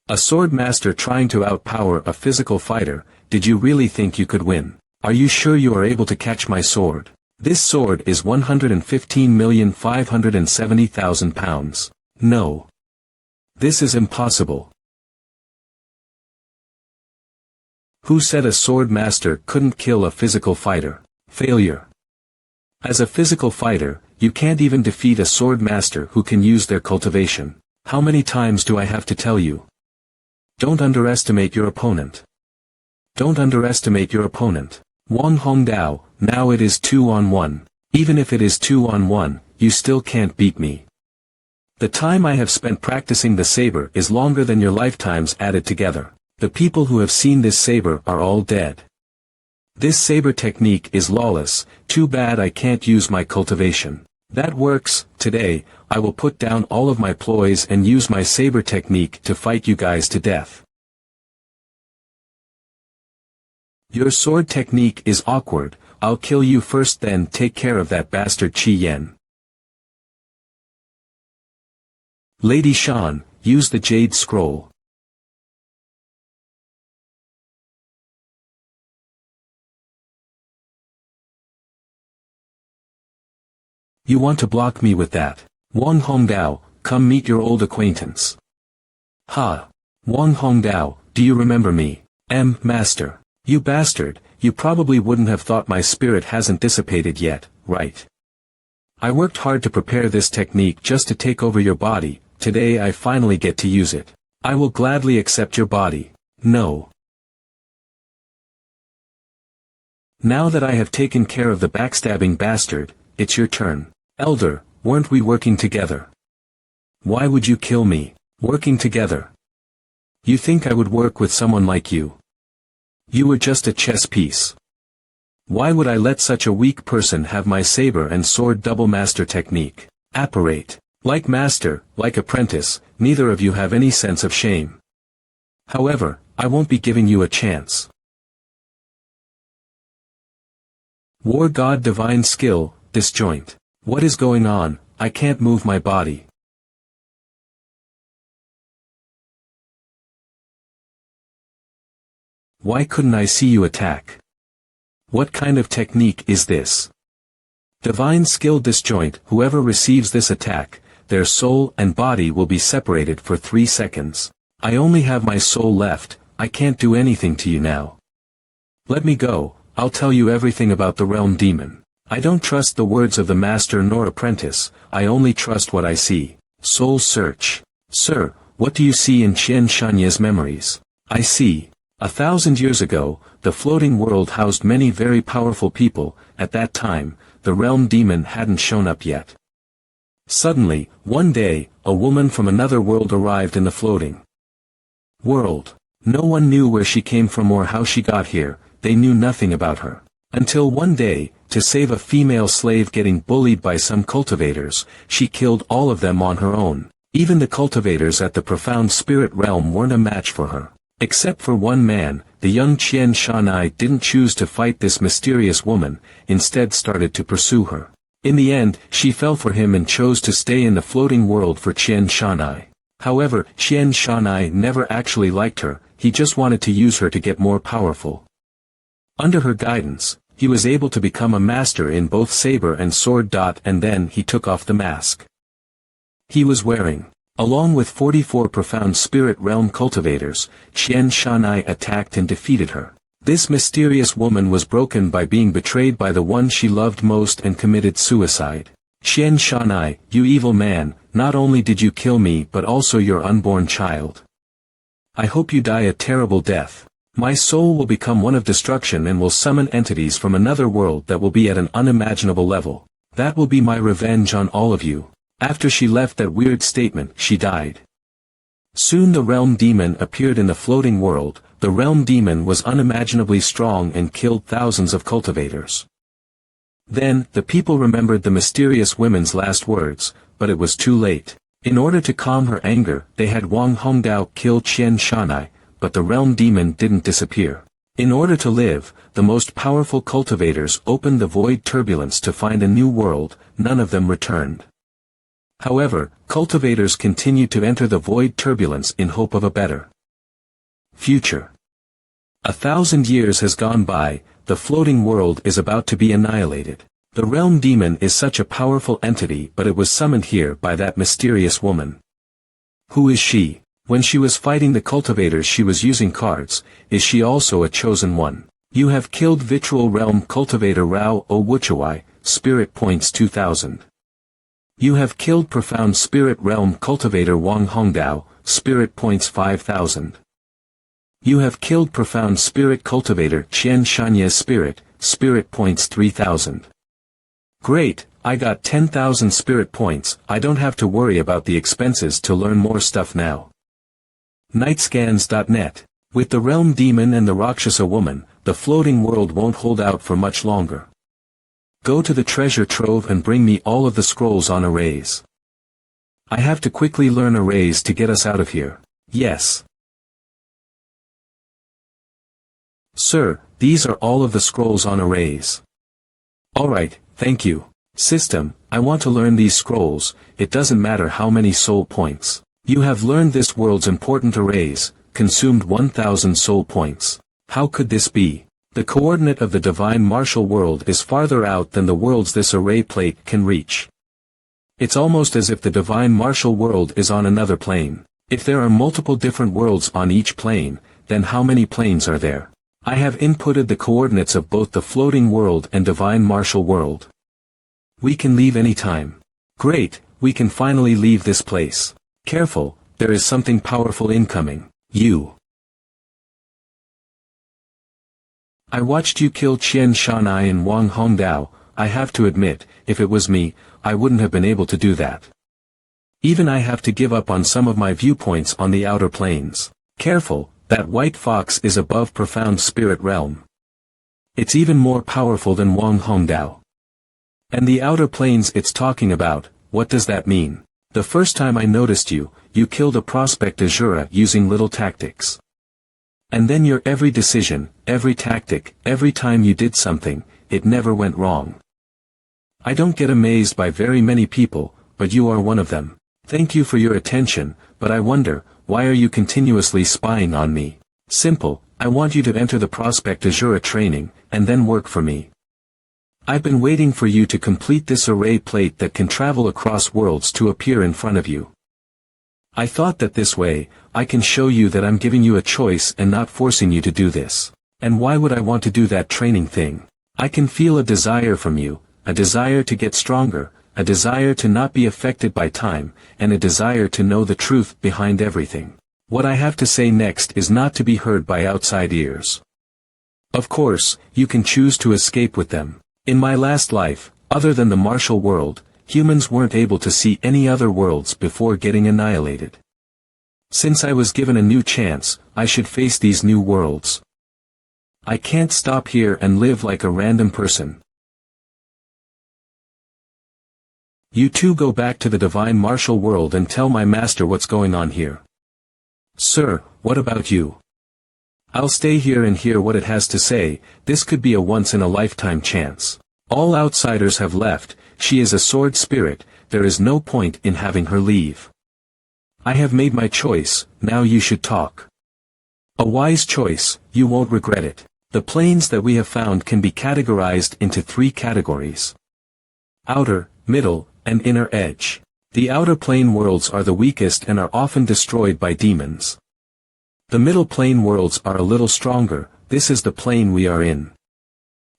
S1: A sword master trying to outpower a physical fighter, did you really think you could win? Are you sure you are able to catch my sword? This sword is 115,570,000 pounds. No. This is impossible. Who said a sword master couldn't kill a physical fighter? Failure. As a physical fighter, you can't even defeat a sword master who can use their cultivation. How many times do I have to tell you? Don't underestimate your opponent. Don't underestimate your opponent. Wang Hongdao, now it is 2-on-1. Even if it is 2-on-1, you still can't beat me. The time I have spent practicing the saber is longer than your lifetimes added together. The people who have seen this saber are all dead. This saber technique is lawless, too bad I can't use my cultivation. That works. Today, I will put down all of my ploys and use my saber technique to fight you guys to death. Your sword technique is awkward, I'll kill you first then take care of that bastard Qi Yen. Lady Shan, use the Jade Scroll. You want to block me with that? Wang Hongdao, come meet your old acquaintance. Ha! Wang Hongdao, do you remember me? Master. You bastard, you probably wouldn't have thought my spirit hasn't dissipated yet, right? I worked hard to prepare this technique just to take over your body, today I finally get to use it. I will gladly accept your body. No. Now that I have taken care of the backstabbing bastard, it's your turn. Elder, weren't we working together? Why would you kill me? Working together? You think I would work with someone like you? You were just a chess piece. Why would I let such a weak person have my saber and sword double master technique? Apparate. Like master, like apprentice, neither of you have any sense of shame. However, I won't be giving you a chance. War God divine skill, disjoint. What is going on? I can't move my body. Why couldn't I see you attack? What kind of technique is this? Divine skill disjoint. Whoever receives this attack, their soul and body will be separated for 3 seconds. I only have my soul left, I can't do anything to you now. Let me go, I'll tell you everything about the realm demon. I don't trust the words of the master nor apprentice, I only trust what I see. Soul search. Sir, what do you see in Qian Shanye's memories? I see. 1,000 years ago, the floating world housed many very powerful people. At that time, the realm demon hadn't shown up yet. Suddenly, one day, a woman from another world arrived in the floating world. No one knew where she came from or how she got here, they knew nothing about her. Until one day, to save a female slave getting bullied by some cultivators, she killed all of them on her own. Even the cultivators at the profound spirit realm weren't a match for her. Except for one man, the young Qian Shanai didn't choose to fight this mysterious woman, instead started to pursue her. In the end, she fell for him and chose to stay in the floating world for Qian Shanai. However, Qian Shanai never actually liked her, he just wanted to use her to get more powerful. Under her guidance, he was able to become a master in both saber and sword. And then he took off the mask he was wearing. Along with 44 profound spirit realm cultivators, Qian Shanai attacked and defeated her. This mysterious woman was broken by being betrayed by the one she loved most and committed suicide. Qian Shanai, you evil man, not only did you kill me but also your unborn child. I hope you die a terrible death. My soul will become one of destruction and will summon entities from another world that will be at an unimaginable level. That will be my revenge on all of you. After she left that weird statement, she died. Soon the realm demon appeared in the floating world. The realm demon was unimaginably strong and killed thousands of cultivators. Then, the people remembered the mysterious woman's last words, but it was too late. In order to calm her anger, they had Wang Hongdao kill Qian Shanai, but the realm demon didn't disappear. In order to live, the most powerful cultivators opened the void turbulence to find a new world. None of them returned. However, cultivators continued to enter the void turbulence in hope of a better future. 1,000 years has gone by, the floating world is about to be annihilated. The realm demon is such a powerful entity, but it was summoned here by that mysterious woman. Who is she? When she was fighting the cultivators she was using cards. Is she also a chosen one? You have killed Vitriol Realm Cultivator Rao O Wuchawai, Spirit Points 2000. You have killed Profound Spirit Realm Cultivator Wang Hongdao, Spirit Points 5000. You have killed Profound Spirit Cultivator Qian Shanye's Spirit Points 3000. Great, I got 10,000 Spirit Points, I don't have to worry about the expenses to learn more stuff now. Nightscans.net. With the Realm Demon and the Rakshasa Woman, the floating world won't hold out for much longer. Go to the treasure trove and bring me all of the scrolls on arrays. I have to quickly learn arrays to get us out of here. Yes. Sir, these are all of the scrolls on arrays. Alright, thank you. System, I want to learn these scrolls, it doesn't matter how many soul points. You have learned this world's important arrays, consumed 1,000 soul points. How could this be? The coordinate of the divine martial world is farther out than the worlds this array plate can reach. It's almost as if the divine martial world is on another plane. If there are multiple different worlds on each plane, then how many planes are there? I have inputted the coordinates of both the floating world and divine martial world. We can leave any time. Great, we can finally leave this place. Careful, there is something powerful incoming. You. I watched you kill Qian Shanai and Wang Hongdao. I have to admit, if it was me, I wouldn't have been able to do that. Even I have to give up on some of my viewpoints on the outer planes. Careful, that white fox is above profound spirit realm. It's even more powerful than Wang Hongdao. And the outer planes it's talking about, what does that mean? The first time I noticed you, you killed a prospect Azura using little tactics. And then your every decision, every tactic, every time you did something, it never went wrong. I don't get amazed by very many people, but you are one of them. Thank you for your attention, but I wonder, why are you continuously spying on me? Simple, I want you to enter the Prospect Azura training, and then work for me. I've been waiting for you to complete this array plate that can travel across worlds to appear in front of you. I thought that this way, I can show you that I'm giving you a choice and not forcing you to do this. And why would I want to do that training thing? I can feel a desire from you, a desire to get stronger, a desire to not be affected by time, and a desire to know the truth behind everything. What I have to say next is not to be heard by outside ears. Of course, you can choose to escape with them. In my last life, other than the martial world, humans weren't able to see any other worlds before getting annihilated. Since I was given a new chance, I should face these new worlds. I can't stop here and live like a random person. You two go back to the divine martial world and tell my master what's going on here. Sir, what about you? I'll stay here and hear what it has to say. This could be a once-in-a-lifetime chance. All outsiders have left. She is a sword spirit, there is no point in having her leave. I have made my choice, now you should talk. A wise choice, you won't regret it. The planes that we have found can be categorized into 3 categories. Outer, middle, and inner edge. The outer plane worlds are the weakest and are often destroyed by demons. The middle plane worlds are a little stronger, this is the plane we are in.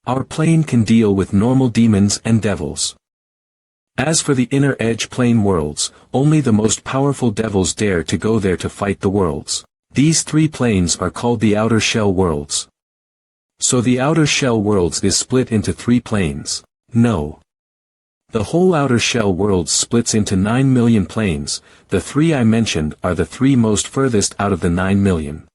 S1: Our plane can deal with normal demons and devils. As for the inner edge plane worlds, only the most powerful devils dare to go there to fight the worlds. These 3 planes are called the outer shell worlds. So the outer shell worlds is split into 3 planes. No. The whole outer shell worlds splits into 9 million planes, the 3 I mentioned are the 3 most furthest out of the 9 million.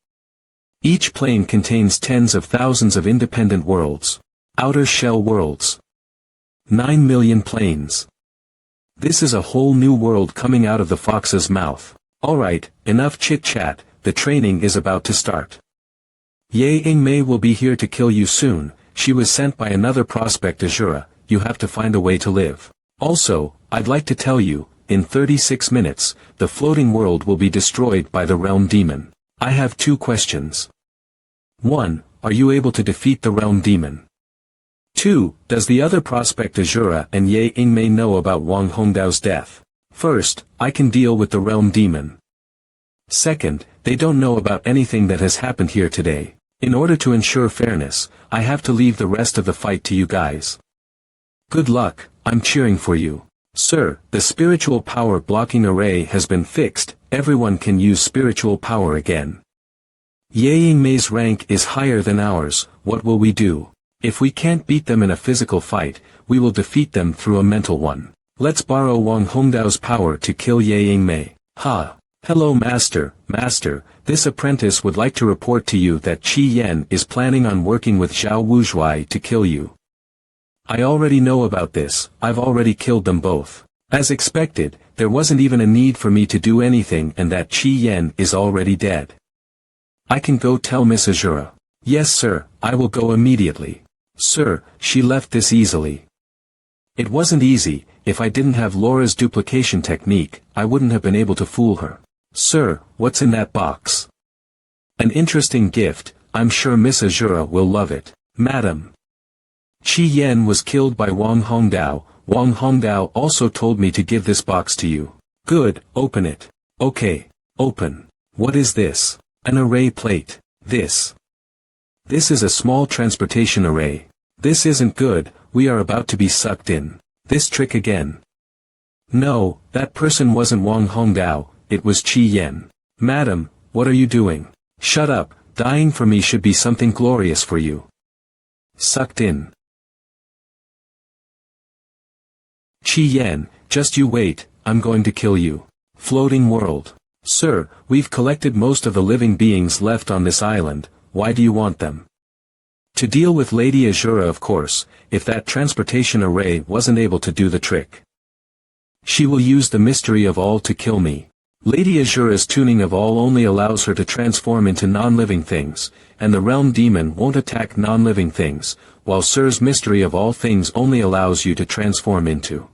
S1: Each plane contains tens of thousands of independent worlds. Outer shell worlds. 9 million planes. This is a whole new world coming out of the fox's mouth. Alright, enough chit-chat, the training is about to start. Ye Yingmei will be here to kill you soon, she was sent by another prospect Azura. You have to find a way to live. Also, I'd like to tell you, in 36 minutes, the floating world will be destroyed by the realm demon. I have 2 questions. 1. Are you able to defeat the realm demon? 2. Does the other prospect Azura and Ye Yingmei know about Wang Hongdao's death? First, I can deal with the realm demon. Second, they don't know about anything that has happened here today. In order to ensure fairness, I have to leave the rest of the fight to you guys. Good luck, I'm cheering for you. Sir, the spiritual power blocking array has been fixed, everyone can use spiritual power again. Ye Yingmei's rank is higher than ours, what will we do? If we can't beat them in a physical fight, we will defeat them through a mental one. Let's borrow Wang Hongdao's power to kill Ye Yingmei. Ha! Hello Master, this apprentice would like to report to you that Qi Yan is planning on working with Zhao Wuzhuai to kill you. I already know about this, I've already killed them both. As expected, there wasn't even a need for me to do anything and that Qi Yan is already dead. I can go tell Miss Azura. Yes sir, I will go immediately. Sir, she left this easily. It wasn't easy, if I didn't have Laura's duplication technique, I wouldn't have been able to fool her. Sir, what's in that box? An interesting gift, I'm sure Miss Azura will love it. Madam. Qi Yan was killed by Wang Hongdao. Wang Hongdao also told me to give this box to you. Good, open it. Okay, open. What is this? An array plate. This is a small transportation array. This isn't good, we are about to be sucked in. This trick again. No, that person wasn't Wang Hongdao, it was Qi Yan. Madam, what are you doing? Shut up, dying for me should be something glorious for you. Sucked in. Qi Yan, just you wait, I'm going to kill you. Floating world. Sir, we've collected most of the living beings left on this island, why do you want them? To deal with Lady Azura, of course, if that transportation array wasn't able to do the trick. She will use the mystery of all to kill me. Lady Azura's tuning of all only allows her to transform into non-living things, and the realm demon won't attack non-living things, while Sir's mystery of all things only allows you to transform into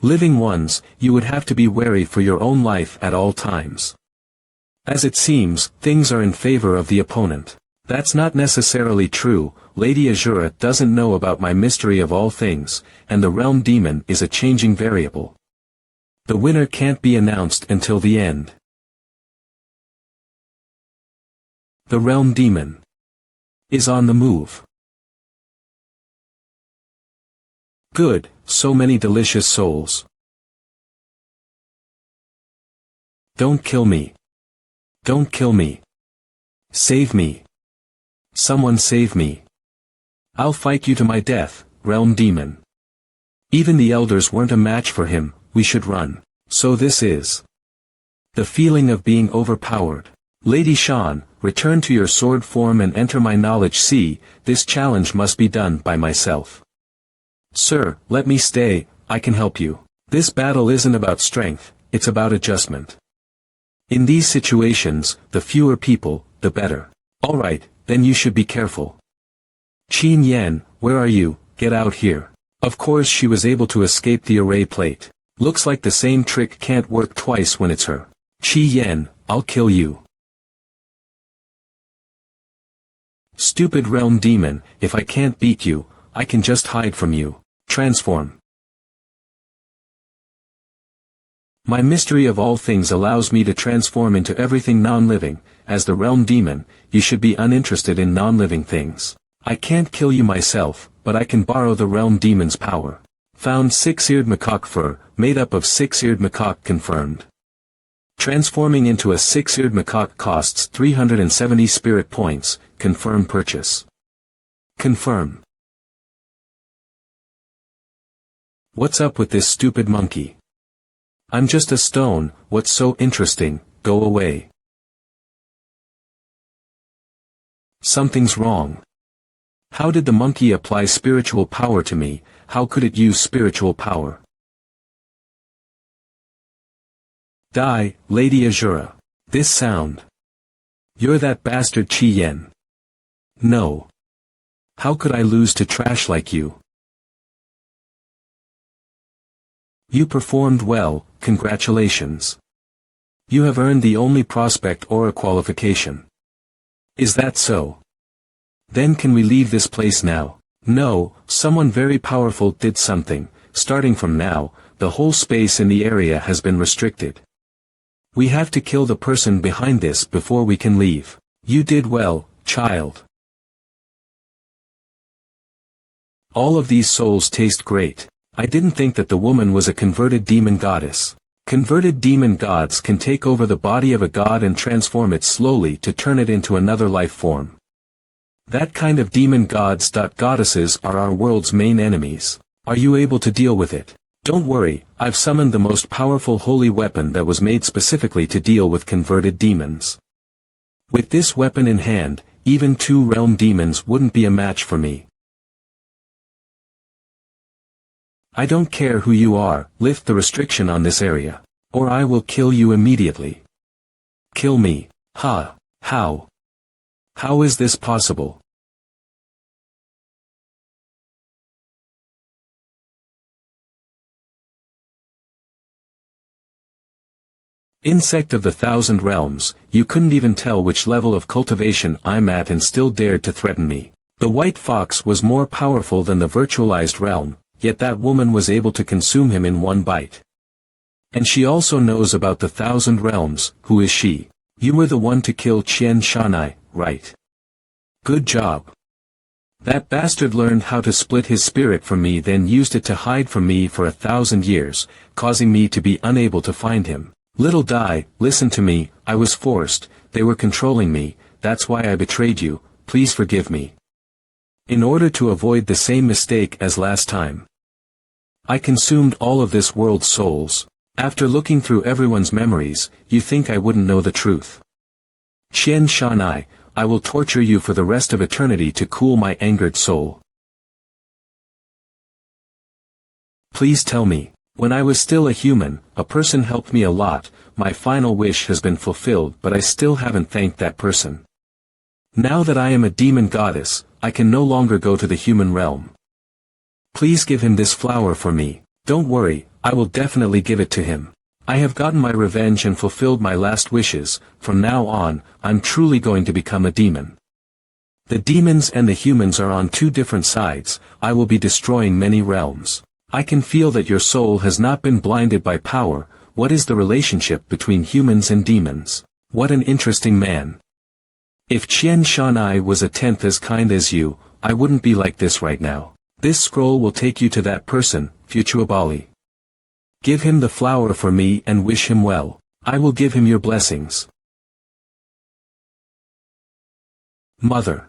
S1: living ones. You would have to be wary for your own life at all times. As it seems, things are in favor of the opponent. That's not necessarily true. Lady Azura doesn't know about my mystery of all things, and the realm demon is a changing variable. The winner can't be announced until the end. The realm demon is on the move. Good, so many delicious souls. Don't kill me. Don't kill me. Save me. Someone save me. I'll fight you to my death, realm demon. Even the elders weren't a match for him, we should run. So this is the feeling of being overpowered. Lady Shan, return to your sword form and enter my knowledge sea. This challenge must be done by myself. Sir, let me stay, I can help you. This battle isn't about strength, it's about adjustment. In these situations, the fewer people, the better. Alright, then you should be careful. Qin Yan, where are you? Get out here. Of course she was able to escape the array plate. Looks like the same trick can't work twice when it's her. Qi Yan, I'll kill you. Stupid realm demon, if I can't beat you, I can just hide from you. Transform. My mystery of all things allows me to transform into everything non-living. As the realm demon, you should be uninterested in non-living things. I can't kill you myself, but I can borrow the realm demon's power. Found 6-eared macaque fur, made up of 6-eared macaque confirmed. Transforming into a 6-eared macaque costs 370 spirit points, confirm purchase. Confirm. What's up with this stupid monkey? I'm just a stone, what's so interesting, go away. Something's wrong. How did the monkey apply spiritual power to me? How could it use spiritual power? Die, Lady Azura. This sound. You're that bastard Qi Yan. No. How could I lose to trash like you? You performed well, congratulations. You have earned the only prospect aura qualification. Is that so? Then can we leave this place now? No, someone very powerful did something. Starting from now, the whole space in the area has been restricted. We have to kill the person behind this before we can leave. You did well, child. All of these souls taste great. I didn't think that the woman was a converted demon goddess. Converted demon gods can take over the body of a god and transform it slowly to turn it into another life form. That kind of demon goddesses are our world's main enemies. Are you able to deal with it? Don't worry, I've summoned the most powerful holy weapon that was made specifically to deal with converted demons. With this weapon in hand, even 2 realm demons wouldn't be a match for me. I don't care who you are, lift the restriction on this area. Or I will kill you immediately. Kill me. Ha. How? How is this possible? Insect of the 1,000 realms, you couldn't even tell which level of cultivation I'm at and still dared to threaten me. The white fox was more powerful than the virtualized realm, yet that woman was able to consume him in one bite. And she also knows about the 1,000 realms. Who is she? You were the one to kill Qian Shanai, right? Good job. That bastard learned how to split his spirit from me, then used it to hide from me for 1,000 years, causing me to be unable to find him. Little Dai, listen to me, I was forced, they were controlling me, that's why I betrayed you, please forgive me. in order to avoid the same mistake as last time. I consumed all of this world's souls. After looking through everyone's memories, you think I wouldn't know the truth. Qian Shanai, I will torture you for the rest of eternity to cool my angered soul. Please tell me, when I was still a human, a person helped me a lot, my final wish has been fulfilled but I still haven't thanked that person. Now that I am a demon goddess, I can no longer go to the human realm. Please give him this flower for me. Don't worry, I will definitely give it to him. I have gotten my revenge and fulfilled my last wishes, from now on, I'm truly going to become a demon. The demons and the humans are on two different sides, I will be destroying many realms. I can feel that your soul has not been blinded by power. What is the relationship between humans and demons? What an interesting man. If Qian Shanai was a tenth as kind as you, I wouldn't be like this right now. This scroll will take you to that person, Futuabali. Give him the flower for me and wish him well. I will give him your blessings. Mother.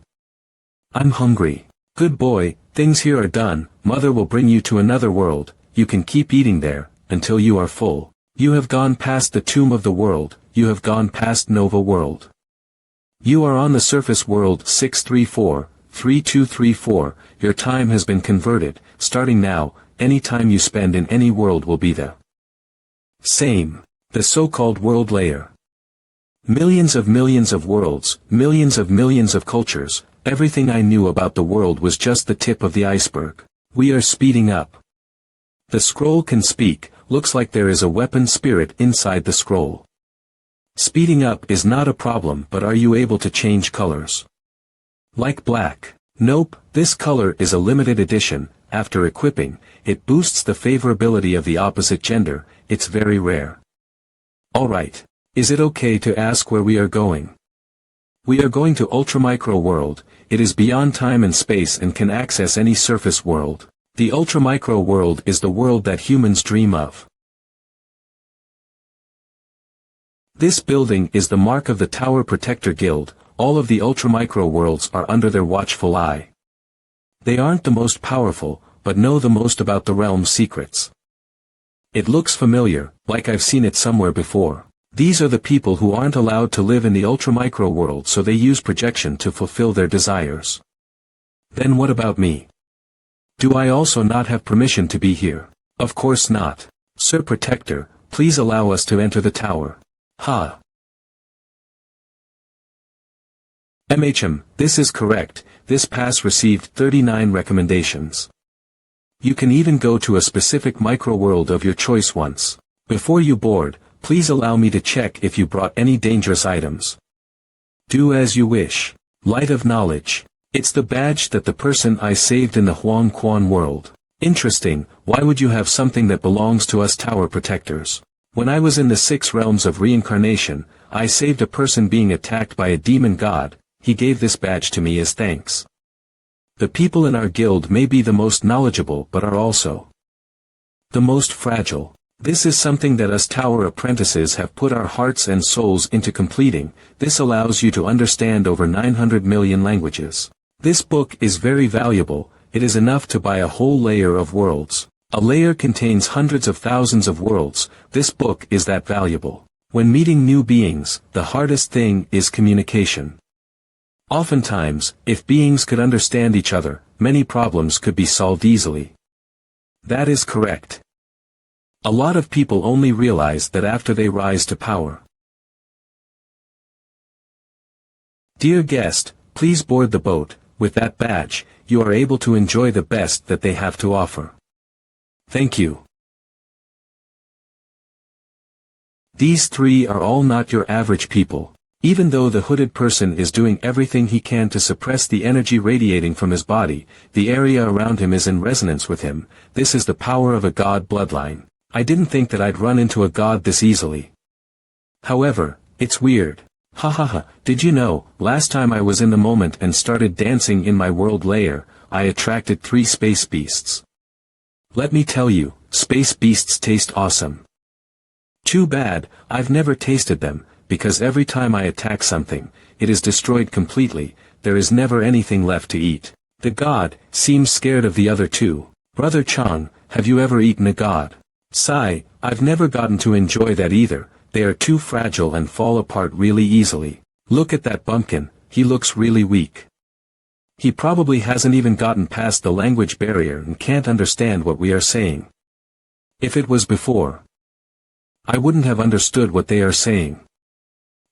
S1: I'm hungry. Good boy, things here are done, Mother will bring you to another world, you can keep eating there, until you are full. You have gone past the tomb of the world, you have gone past Nova world. You are on the surface world 634-3234, your time has been converted, starting now, any time you spend in any world will be the same. The so-called world layer. Millions of worlds, millions of cultures, everything I knew about the world was just the tip of the iceberg. We are speeding up. The scroll can speak, looks like there is a weapon spirit inside the scroll. Speeding up is not a problem, but are you able to change colors? Like black? Nope, this color is a limited edition, after equipping, it boosts the favorability of the opposite gender, it's very rare. Alright. Is it okay to ask where we are going? We are going to Ultramicro world, it is beyond time and space and can access any surface world. The Ultramicro world is the world that humans dream of. This building is the mark of the Tower Protector Guild, all of the Ultramicro worlds are under their watchful eye. They aren't the most powerful, but know the most about the realm's secrets. It looks familiar, like I've seen it somewhere before. These are the people who aren't allowed to live in the Ultramicro world, so they use projection to fulfill their desires. Then what about me? Do I also not have permission to be here? Of course not. Sir Protector, please allow us to enter the tower. Ha. This is correct, this pass received 39 recommendations. You can even go to a specific micro-world of your choice once. Before you board, please allow me to check if you brought any dangerous items. Do as you wish. Light of Knowledge. It's the badge that the person I saved in the Huang Quan world. Interesting, why would you have something that belongs to us tower protectors? When I was in the 6 realms of reincarnation, I saved a person being attacked by a demon god, he gave this badge to me as thanks. The people in our guild may be the most knowledgeable but are also the most fragile. This is something that us tower apprentices have put our hearts and souls into completing, this allows you to understand over 900 million languages. This book is very valuable, it is enough to buy a whole layer of worlds. A layer contains hundreds of thousands of worlds, this book is that valuable. When meeting new beings, the hardest thing is communication. Oftentimes, if beings could understand each other, many problems could be solved easily. That is correct. A lot of people only realize that after they rise to power. Dear guest, please board the boat, with that badge, you are able to enjoy the best that they have to offer. Thank you. These 3 are all not your average people. Even though the hooded person is doing everything he can to suppress the energy radiating from his body, the area around him is in resonance with him, this is the power of a god bloodline. I didn't think that I'd run into a god this easily. However, it's weird. Hahaha, did you know, last time I was in the moment and started dancing in my world layer, I attracted 3 space beasts. Let me tell you, space beasts taste awesome. Too bad, I've never tasted them, because every time I attack something, it is destroyed completely, there is never anything left to eat. The god seems scared of the other two. Brother Chang, have you ever eaten a god? Sigh, I've never gotten to enjoy that either, they are too fragile and fall apart really easily. Look at that bumpkin, he looks really weak. He probably hasn't even gotten past the language barrier and can't understand what we are saying. If it was before, I wouldn't have understood what they are saying.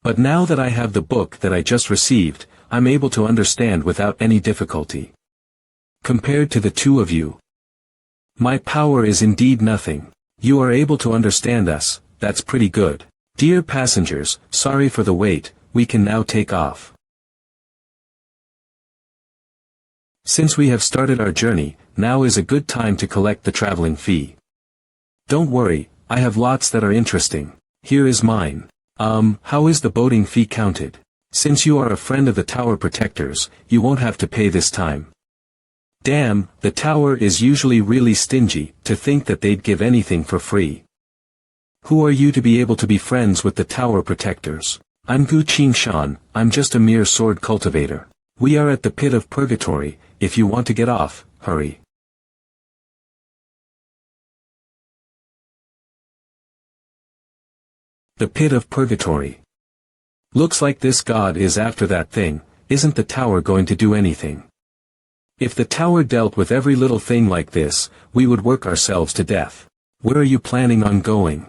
S1: But now that I have the book that I just received, I'm able to understand without any difficulty. Compared to the two of you, my power is indeed nothing. You are able to understand us, that's pretty good. Dear passengers, sorry for the wait, we can now take off. Since we have started our journey, now is a good time to collect the traveling fee. Don't worry, I have lots that are interesting. Here is mine. How is the boating fee counted? Since you are a friend of the tower protectors, you won't have to pay this time. Damn, the tower is usually really stingy, to think that they'd give anything for free. Who are you to be able to be friends with the tower protectors? I'm Gu Qingshan, I'm just a mere sword cultivator. We are at the pit of purgatory, if you want to get off, hurry. The pit of purgatory. Looks like this god is after that thing. Isn't the tower going to do anything? If the tower dealt with every little thing like this, we would work ourselves to death. Where are you planning on going?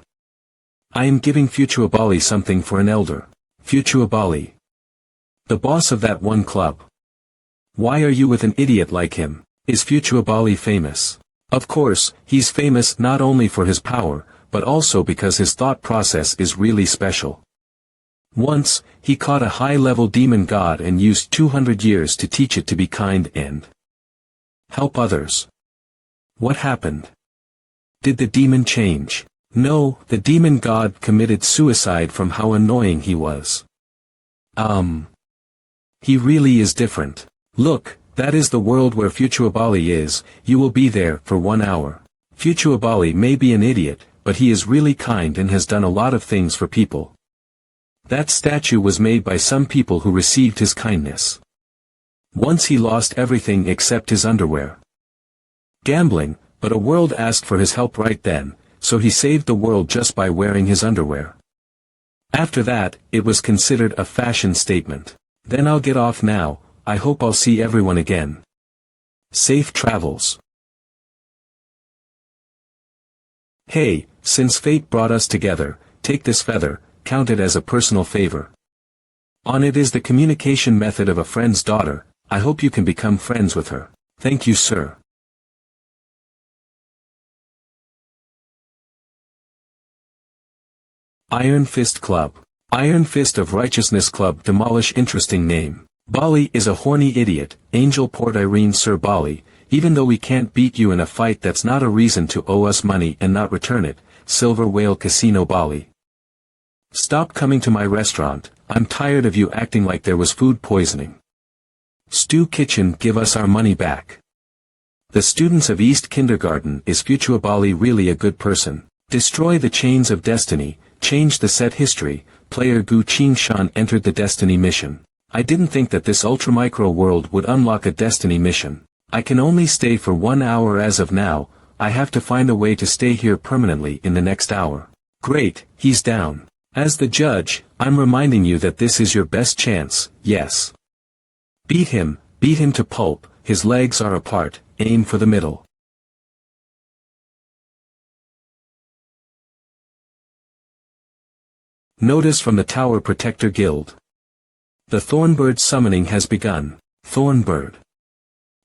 S1: I am giving Futuabali something for an elder. Futuabali, the boss of that one club. Why are you with an idiot like him? Is Futuabali famous? Of course, he's famous not only for his power, but also because his thought process is really special. Once, he caught a high-level demon god and used 200 years to teach it to be kind and help others. What happened? Did the demon change? No, the demon god committed suicide from how annoying he was. He really is different. Look, that is the world where Futuabali is, you will be there for 1 hour. Futuabali may be an idiot, but he is really kind and has done a lot of things for people. That statue was made by some people who received his kindness. Once he lost everything except his underwear. Gambling, but a world asked for his help right then, so he saved the world just by wearing his underwear. After that, it was considered a fashion statement. Then I'll get off now, I hope I'll see everyone again. Safe travels. Hey, since fate brought us together, take this feather, count it as a personal favor. On it is the communication method of a friend's daughter, I hope you can become friends with her. Thank you, sir. Iron Fist Club. Iron Fist of Righteousness Club demolish interesting name. Bali is a horny idiot, Angel Port Irene Sir Bali, even though we can't beat you in a fight that's not a reason to owe us money and not return it, Silver Whale Casino Bali. Stop coming to my restaurant, I'm tired of you acting like there was food poisoning. Stew Kitchen give us our money back. The students of East Kindergarten is Futuabali really a good person? Destroy the chains of destiny, change the set history, player Gu Qingshan entered the destiny mission. I didn't think that this ultramicro world would unlock a destiny mission. I can only stay for 1 hour as of now, I have to find a way to stay here permanently in the next hour. Great, he's down. As the judge, I'm reminding you that this is your best chance, yes. Beat him to pulp, his legs are apart, aim for the middle. Notice from the Tower Protector Guild. The Thornbird summoning has begun. Thornbird.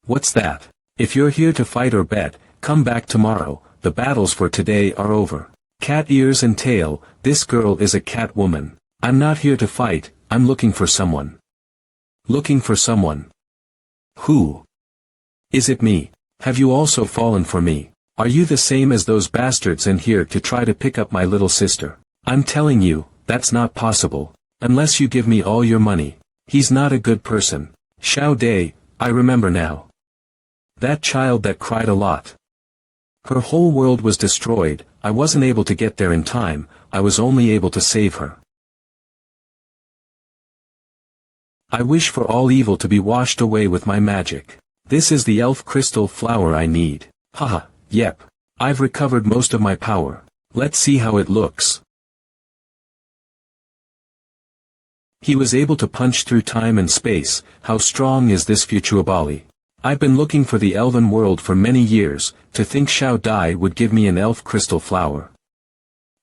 S1: What's that? If you're here to fight or bet, come back tomorrow, the battles for today are over. Cat ears and tail, this girl is a cat woman. I'm not here to fight, I'm looking for someone. Looking for someone. Who? Is it me? Have you also fallen for me? Are you the same as those bastards in here to try to pick up my little sister? I'm telling you, that's not possible. Unless you give me all your money. He's not a good person. Xiao Dei, I remember now. That child that cried a lot. Her whole world was destroyed, I wasn't able to get there in time, I was only able to save her. I wish for all evil to be washed away with my magic. This is the elf crystal flower I need. Haha, yep. I've recovered most of my power. Let's see how it looks. He was able to punch through time and space. How strong is this Futuabali? I've been looking for the elven world for many years. To think Xiao Dai would give me an elf crystal flower.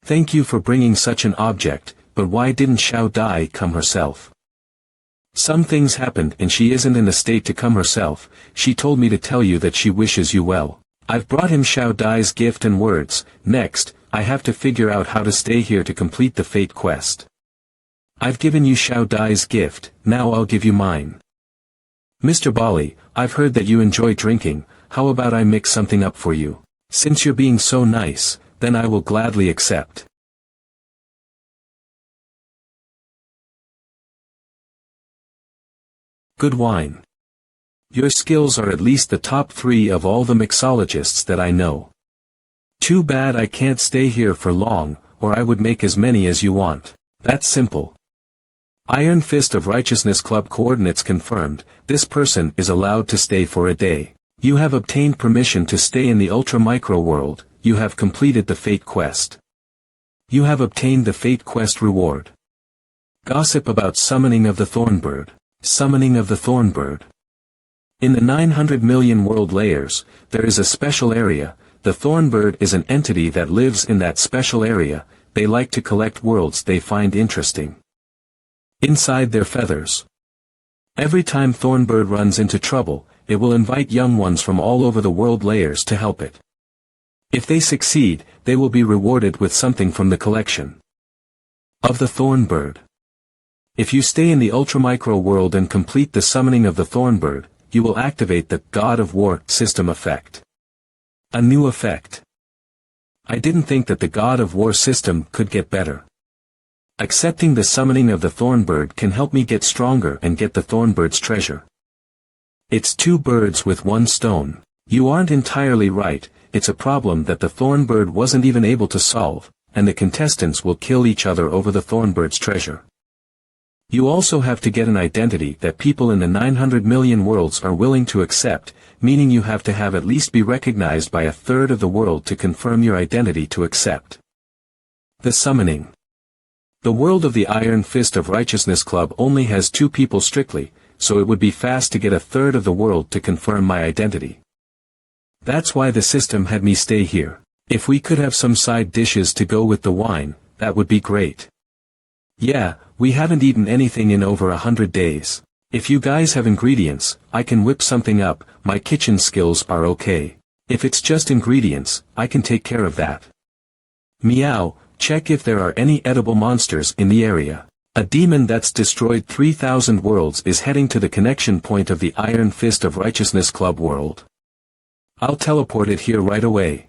S1: Thank you for bringing such an object, but why didn't Xiao Dai come herself? Some things happened and she isn't in a state to come herself. She told me to tell you that she wishes you well. I've brought him Xiao Dai's gift and words. Next, I have to figure out how to stay here to complete the fate quest. I've given you Xiao Dai's gift, now I'll give you mine. Mr. Bali, I've heard that you enjoy drinking. How about I mix something up for you? Since you're being so nice, then I will gladly accept. Good wine. Your skills are at least the top 3 of all the mixologists that I know. Too bad I can't stay here for long, or I would make as many as you want. That's simple. Iron Fist of Righteousness Club coordinates confirmed. This person is allowed to stay for a day. You have obtained permission to stay in the ultra-micro world. You have completed the fate quest. You have obtained the fate quest reward. Gossip about summoning of the Thornbird. Summoning of the Thornbird. In the 900 million world layers, there is a special area. The Thornbird is an entity that lives in that special area. They like to collect worlds they find interesting. Inside their feathers. Every time Thornbird runs into trouble, it will invite young ones from all over the world layers to help it. If they succeed, they will be rewarded with something from the collection of the Thornbird. If you stay in the ultramicro world and complete the summoning of the Thornbird, you will activate the God of War system effect. A new effect. I didn't think that the God of War system could get better. Accepting the summoning of the Thornbird can help me get stronger and get the Thornbird's treasure. It's 2 birds with 1 stone. You aren't entirely right, it's a problem that the Thornbird wasn't even able to solve, and the contestants will kill each other over the Thornbird's treasure. You also have to get an identity that people in the 900 million worlds are willing to accept, meaning you have to have at least be recognized by a third of the world to confirm your identity to accept. The summoning. The world of the Iron Fist of Righteousness Club only has 2 people strictly, so it would be fast to get a third of the world to confirm my identity. That's why the system had me stay here. If we could have some side dishes to go with the wine, that would be great. Yeah, we haven't eaten anything in over 100 days. If you guys have ingredients, I can whip something up. My kitchen skills are okay. If it's just ingredients, I can take care of that. Meow, check if there are any edible monsters in the area. A demon that's destroyed 3,000 worlds is heading to the connection point of the Iron Fist of Righteousness Club world. I'll teleport it here right away.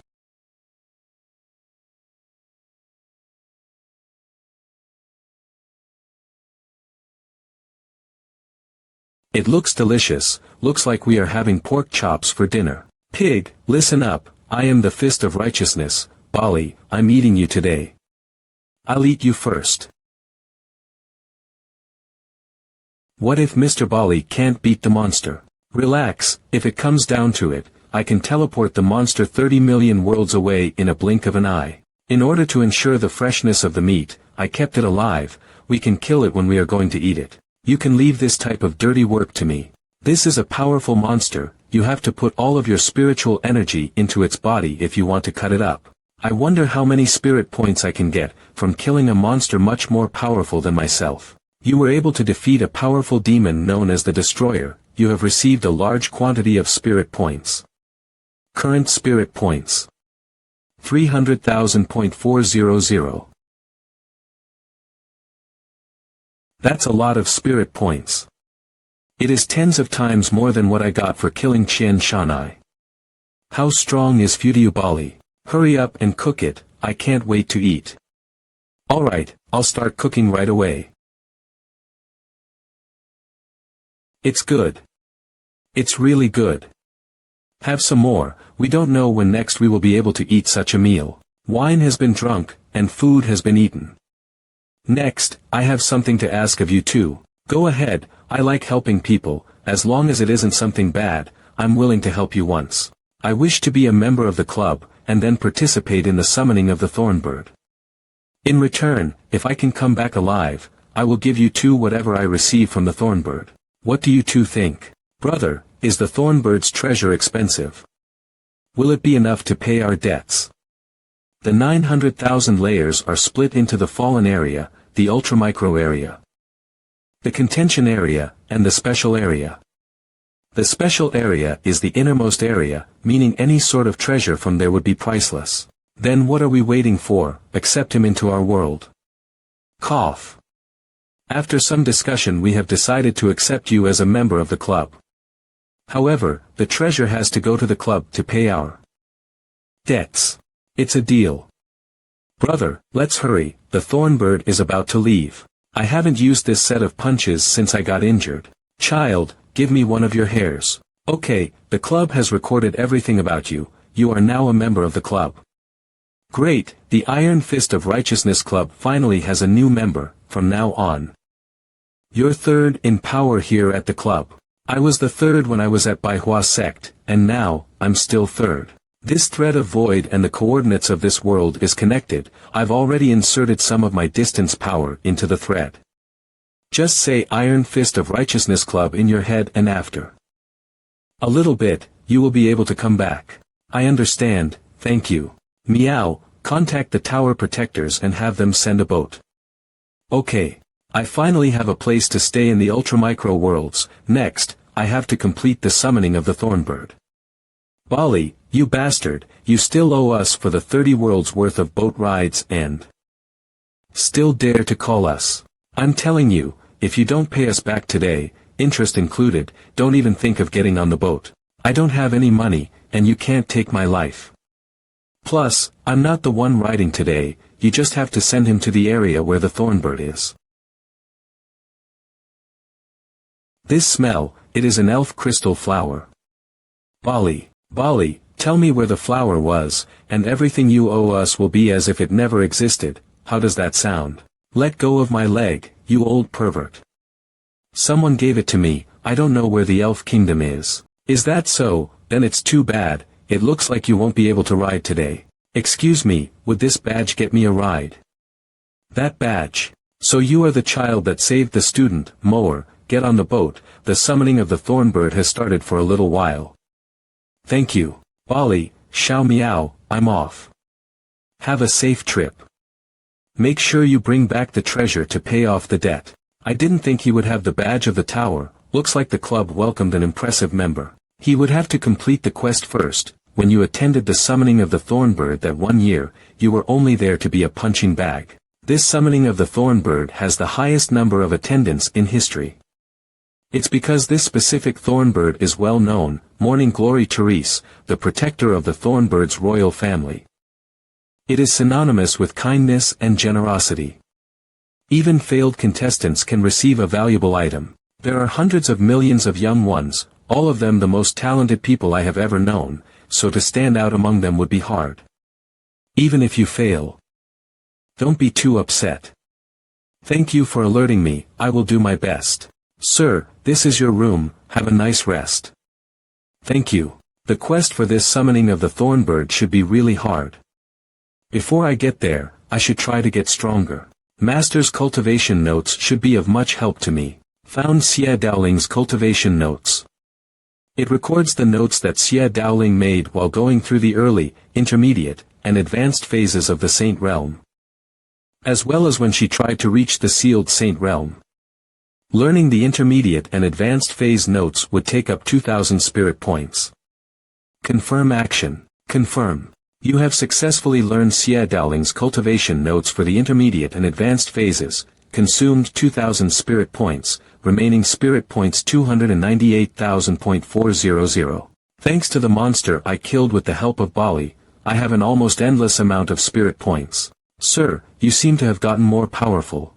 S1: It looks delicious. Looks like we are having pork chops for dinner. Pig, listen up, I am the Fist of Righteousness. Bali, I'm eating you today. I'll eat you first. What if Mr. Bali can't beat the monster? Relax, if it comes down to it, I can teleport the monster 30 million worlds away in a blink of an eye. In order to ensure the freshness of the meat, I kept it alive. We can kill it when we are going to eat it. You can leave this type of dirty work to me. This is a powerful monster. You have to put all of your spiritual energy into its body if you want to cut it up. I wonder how many spirit points I can get from killing a monster much more powerful than myself. You were able to defeat a powerful demon known as the Destroyer. You have received a large quantity of spirit points. Current spirit points. 300,000.400. That's a lot of spirit points. It is tens of times more than what I got for killing Qian Shanai. How strong is Fudiubali? Hurry up and cook it, I can't wait to eat. Alright, I'll start cooking right away. It's good. It's really good. Have some more. We don't know when next we will be able to eat such a meal. Wine has been drunk, and food has been eaten. Next, I have something to ask of you too. Go ahead, I like helping people, as long as it isn't something bad. I'm willing to help you once. I wish to be a member of the club, and then participate in the summoning of the Thornbird. In return, if I can come back alive, I will give you two whatever I receive from the Thornbird. What do you two think? Brother, is the Thornbird's treasure expensive? Will it be enough to pay our debts? The 900,000 layers are split into the fallen area, the ultramicro area, the contention area, and the special area. The special area is the innermost area, meaning any sort of treasure from there would be priceless. Then what are we waiting for? Accept him into our world. Cough. After some discussion we have decided to accept you as a member of the club. However, the treasure has to go to the club to pay our debts. It's a deal. Brother, let's hurry, the Thornbird is about to leave. I haven't used this set of punches since I got injured. Child, give me one of your hairs. Okay, the club has recorded everything about you, you are now a member of the club. Great, the Iron Fist of Righteousness Club finally has a new member, from now on. You're third in power here at the club. I was the third when I was at MANHWA sect, and now, I'm still third. This thread of void and the coordinates of this world is connected. I've already inserted some of my distance power into the thread. Just say Iron Fist of Righteousness Club in your head and after a little bit, you will be able to come back. I understand, thank you. Meow, contact the tower protectors and have them send a boat. Okay. I finally have a place to stay in the ultramicro worlds. Next, I have to complete the summoning of the Thornbird. Bali, you bastard, you still owe us for the 30 worlds worth of boat rides and still dare to call us. I'm telling you, if you don't pay us back today, interest included, don't even think of getting on the boat. I don't have any money, and you can't take my life. Plus, I'm not the one riding today, you just have to send him to the area where the Thornbird is. This smell, it is an elf crystal flower. Bali, tell me where the flower was, and everything you owe us will be as if it never existed. How does that sound? Let go of my leg, you old pervert. Someone gave it to me, I don't know where the elf kingdom is. Is that so? Then it's too bad, it looks like you won't be able to ride today. Excuse me, would this badge get me a ride? That badge. So you are the child that saved the student, mower. Get on the boat, the summoning of the Thornbird has started for a little while. Thank you. Bali, Xiao Miao, I'm off. Have a safe trip. Make sure you bring back the treasure to pay off the debt. I didn't think he would have the badge of the tower, looks like the club welcomed an impressive member. He would have to complete the quest first. When you attended the summoning of the Thornbird that one year, you were only there to be a punching bag. This summoning of the Thornbird has the highest number of attendants in history. It's because this specific Thornbird is well known, Morning Glory Therese, the protector of the Thornbird's royal family. It is synonymous with kindness and generosity. Even failed contestants can receive a valuable item. There are hundreds of millions of young ones, all of them the most talented people I have ever known, so to stand out among them would be hard. Even if you fail, don't be too upset. Thank you for alerting me, I will do my best. Sir, this is your room, have a nice rest. Thank you. The quest for this summoning of the Thornbird should be really hard. Before I get there, I should try to get stronger. Master's cultivation notes should be of much help to me. Found Xie Daoling's cultivation notes. It records the notes that Xie Daoling made while going through the early, intermediate, and advanced phases of the Saint Realm, as well as when she tried to reach the sealed Saint Realm. Learning the intermediate and advanced phase notes would take up 2,000 spirit points. Confirm action. Confirm. You have successfully learned Xie Daoling's cultivation notes for the intermediate and advanced phases, consumed 2,000 spirit points, remaining spirit points 298,000.400. Thanks to the monster I killed with the help of Bali, I have an almost endless amount of spirit points. Sir, you seem to have gotten more powerful.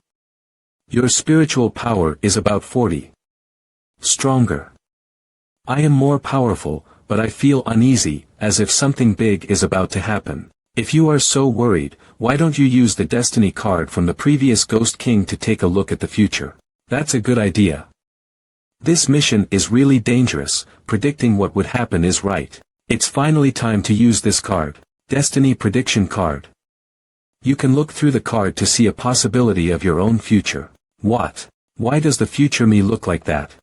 S1: Your spiritual power is about 40. Stronger. I am more powerful, but I feel uneasy, as if something big is about to happen. If you are so worried, why don't you use the destiny card from the previous Ghost King to take a look at the future? That's a good idea. This mission is really dangerous, predicting what would happen is right. It's finally time to use this card. Destiny Prediction Card. You can look through the card to see a possibility of your own future. What? Why does the future me look like that?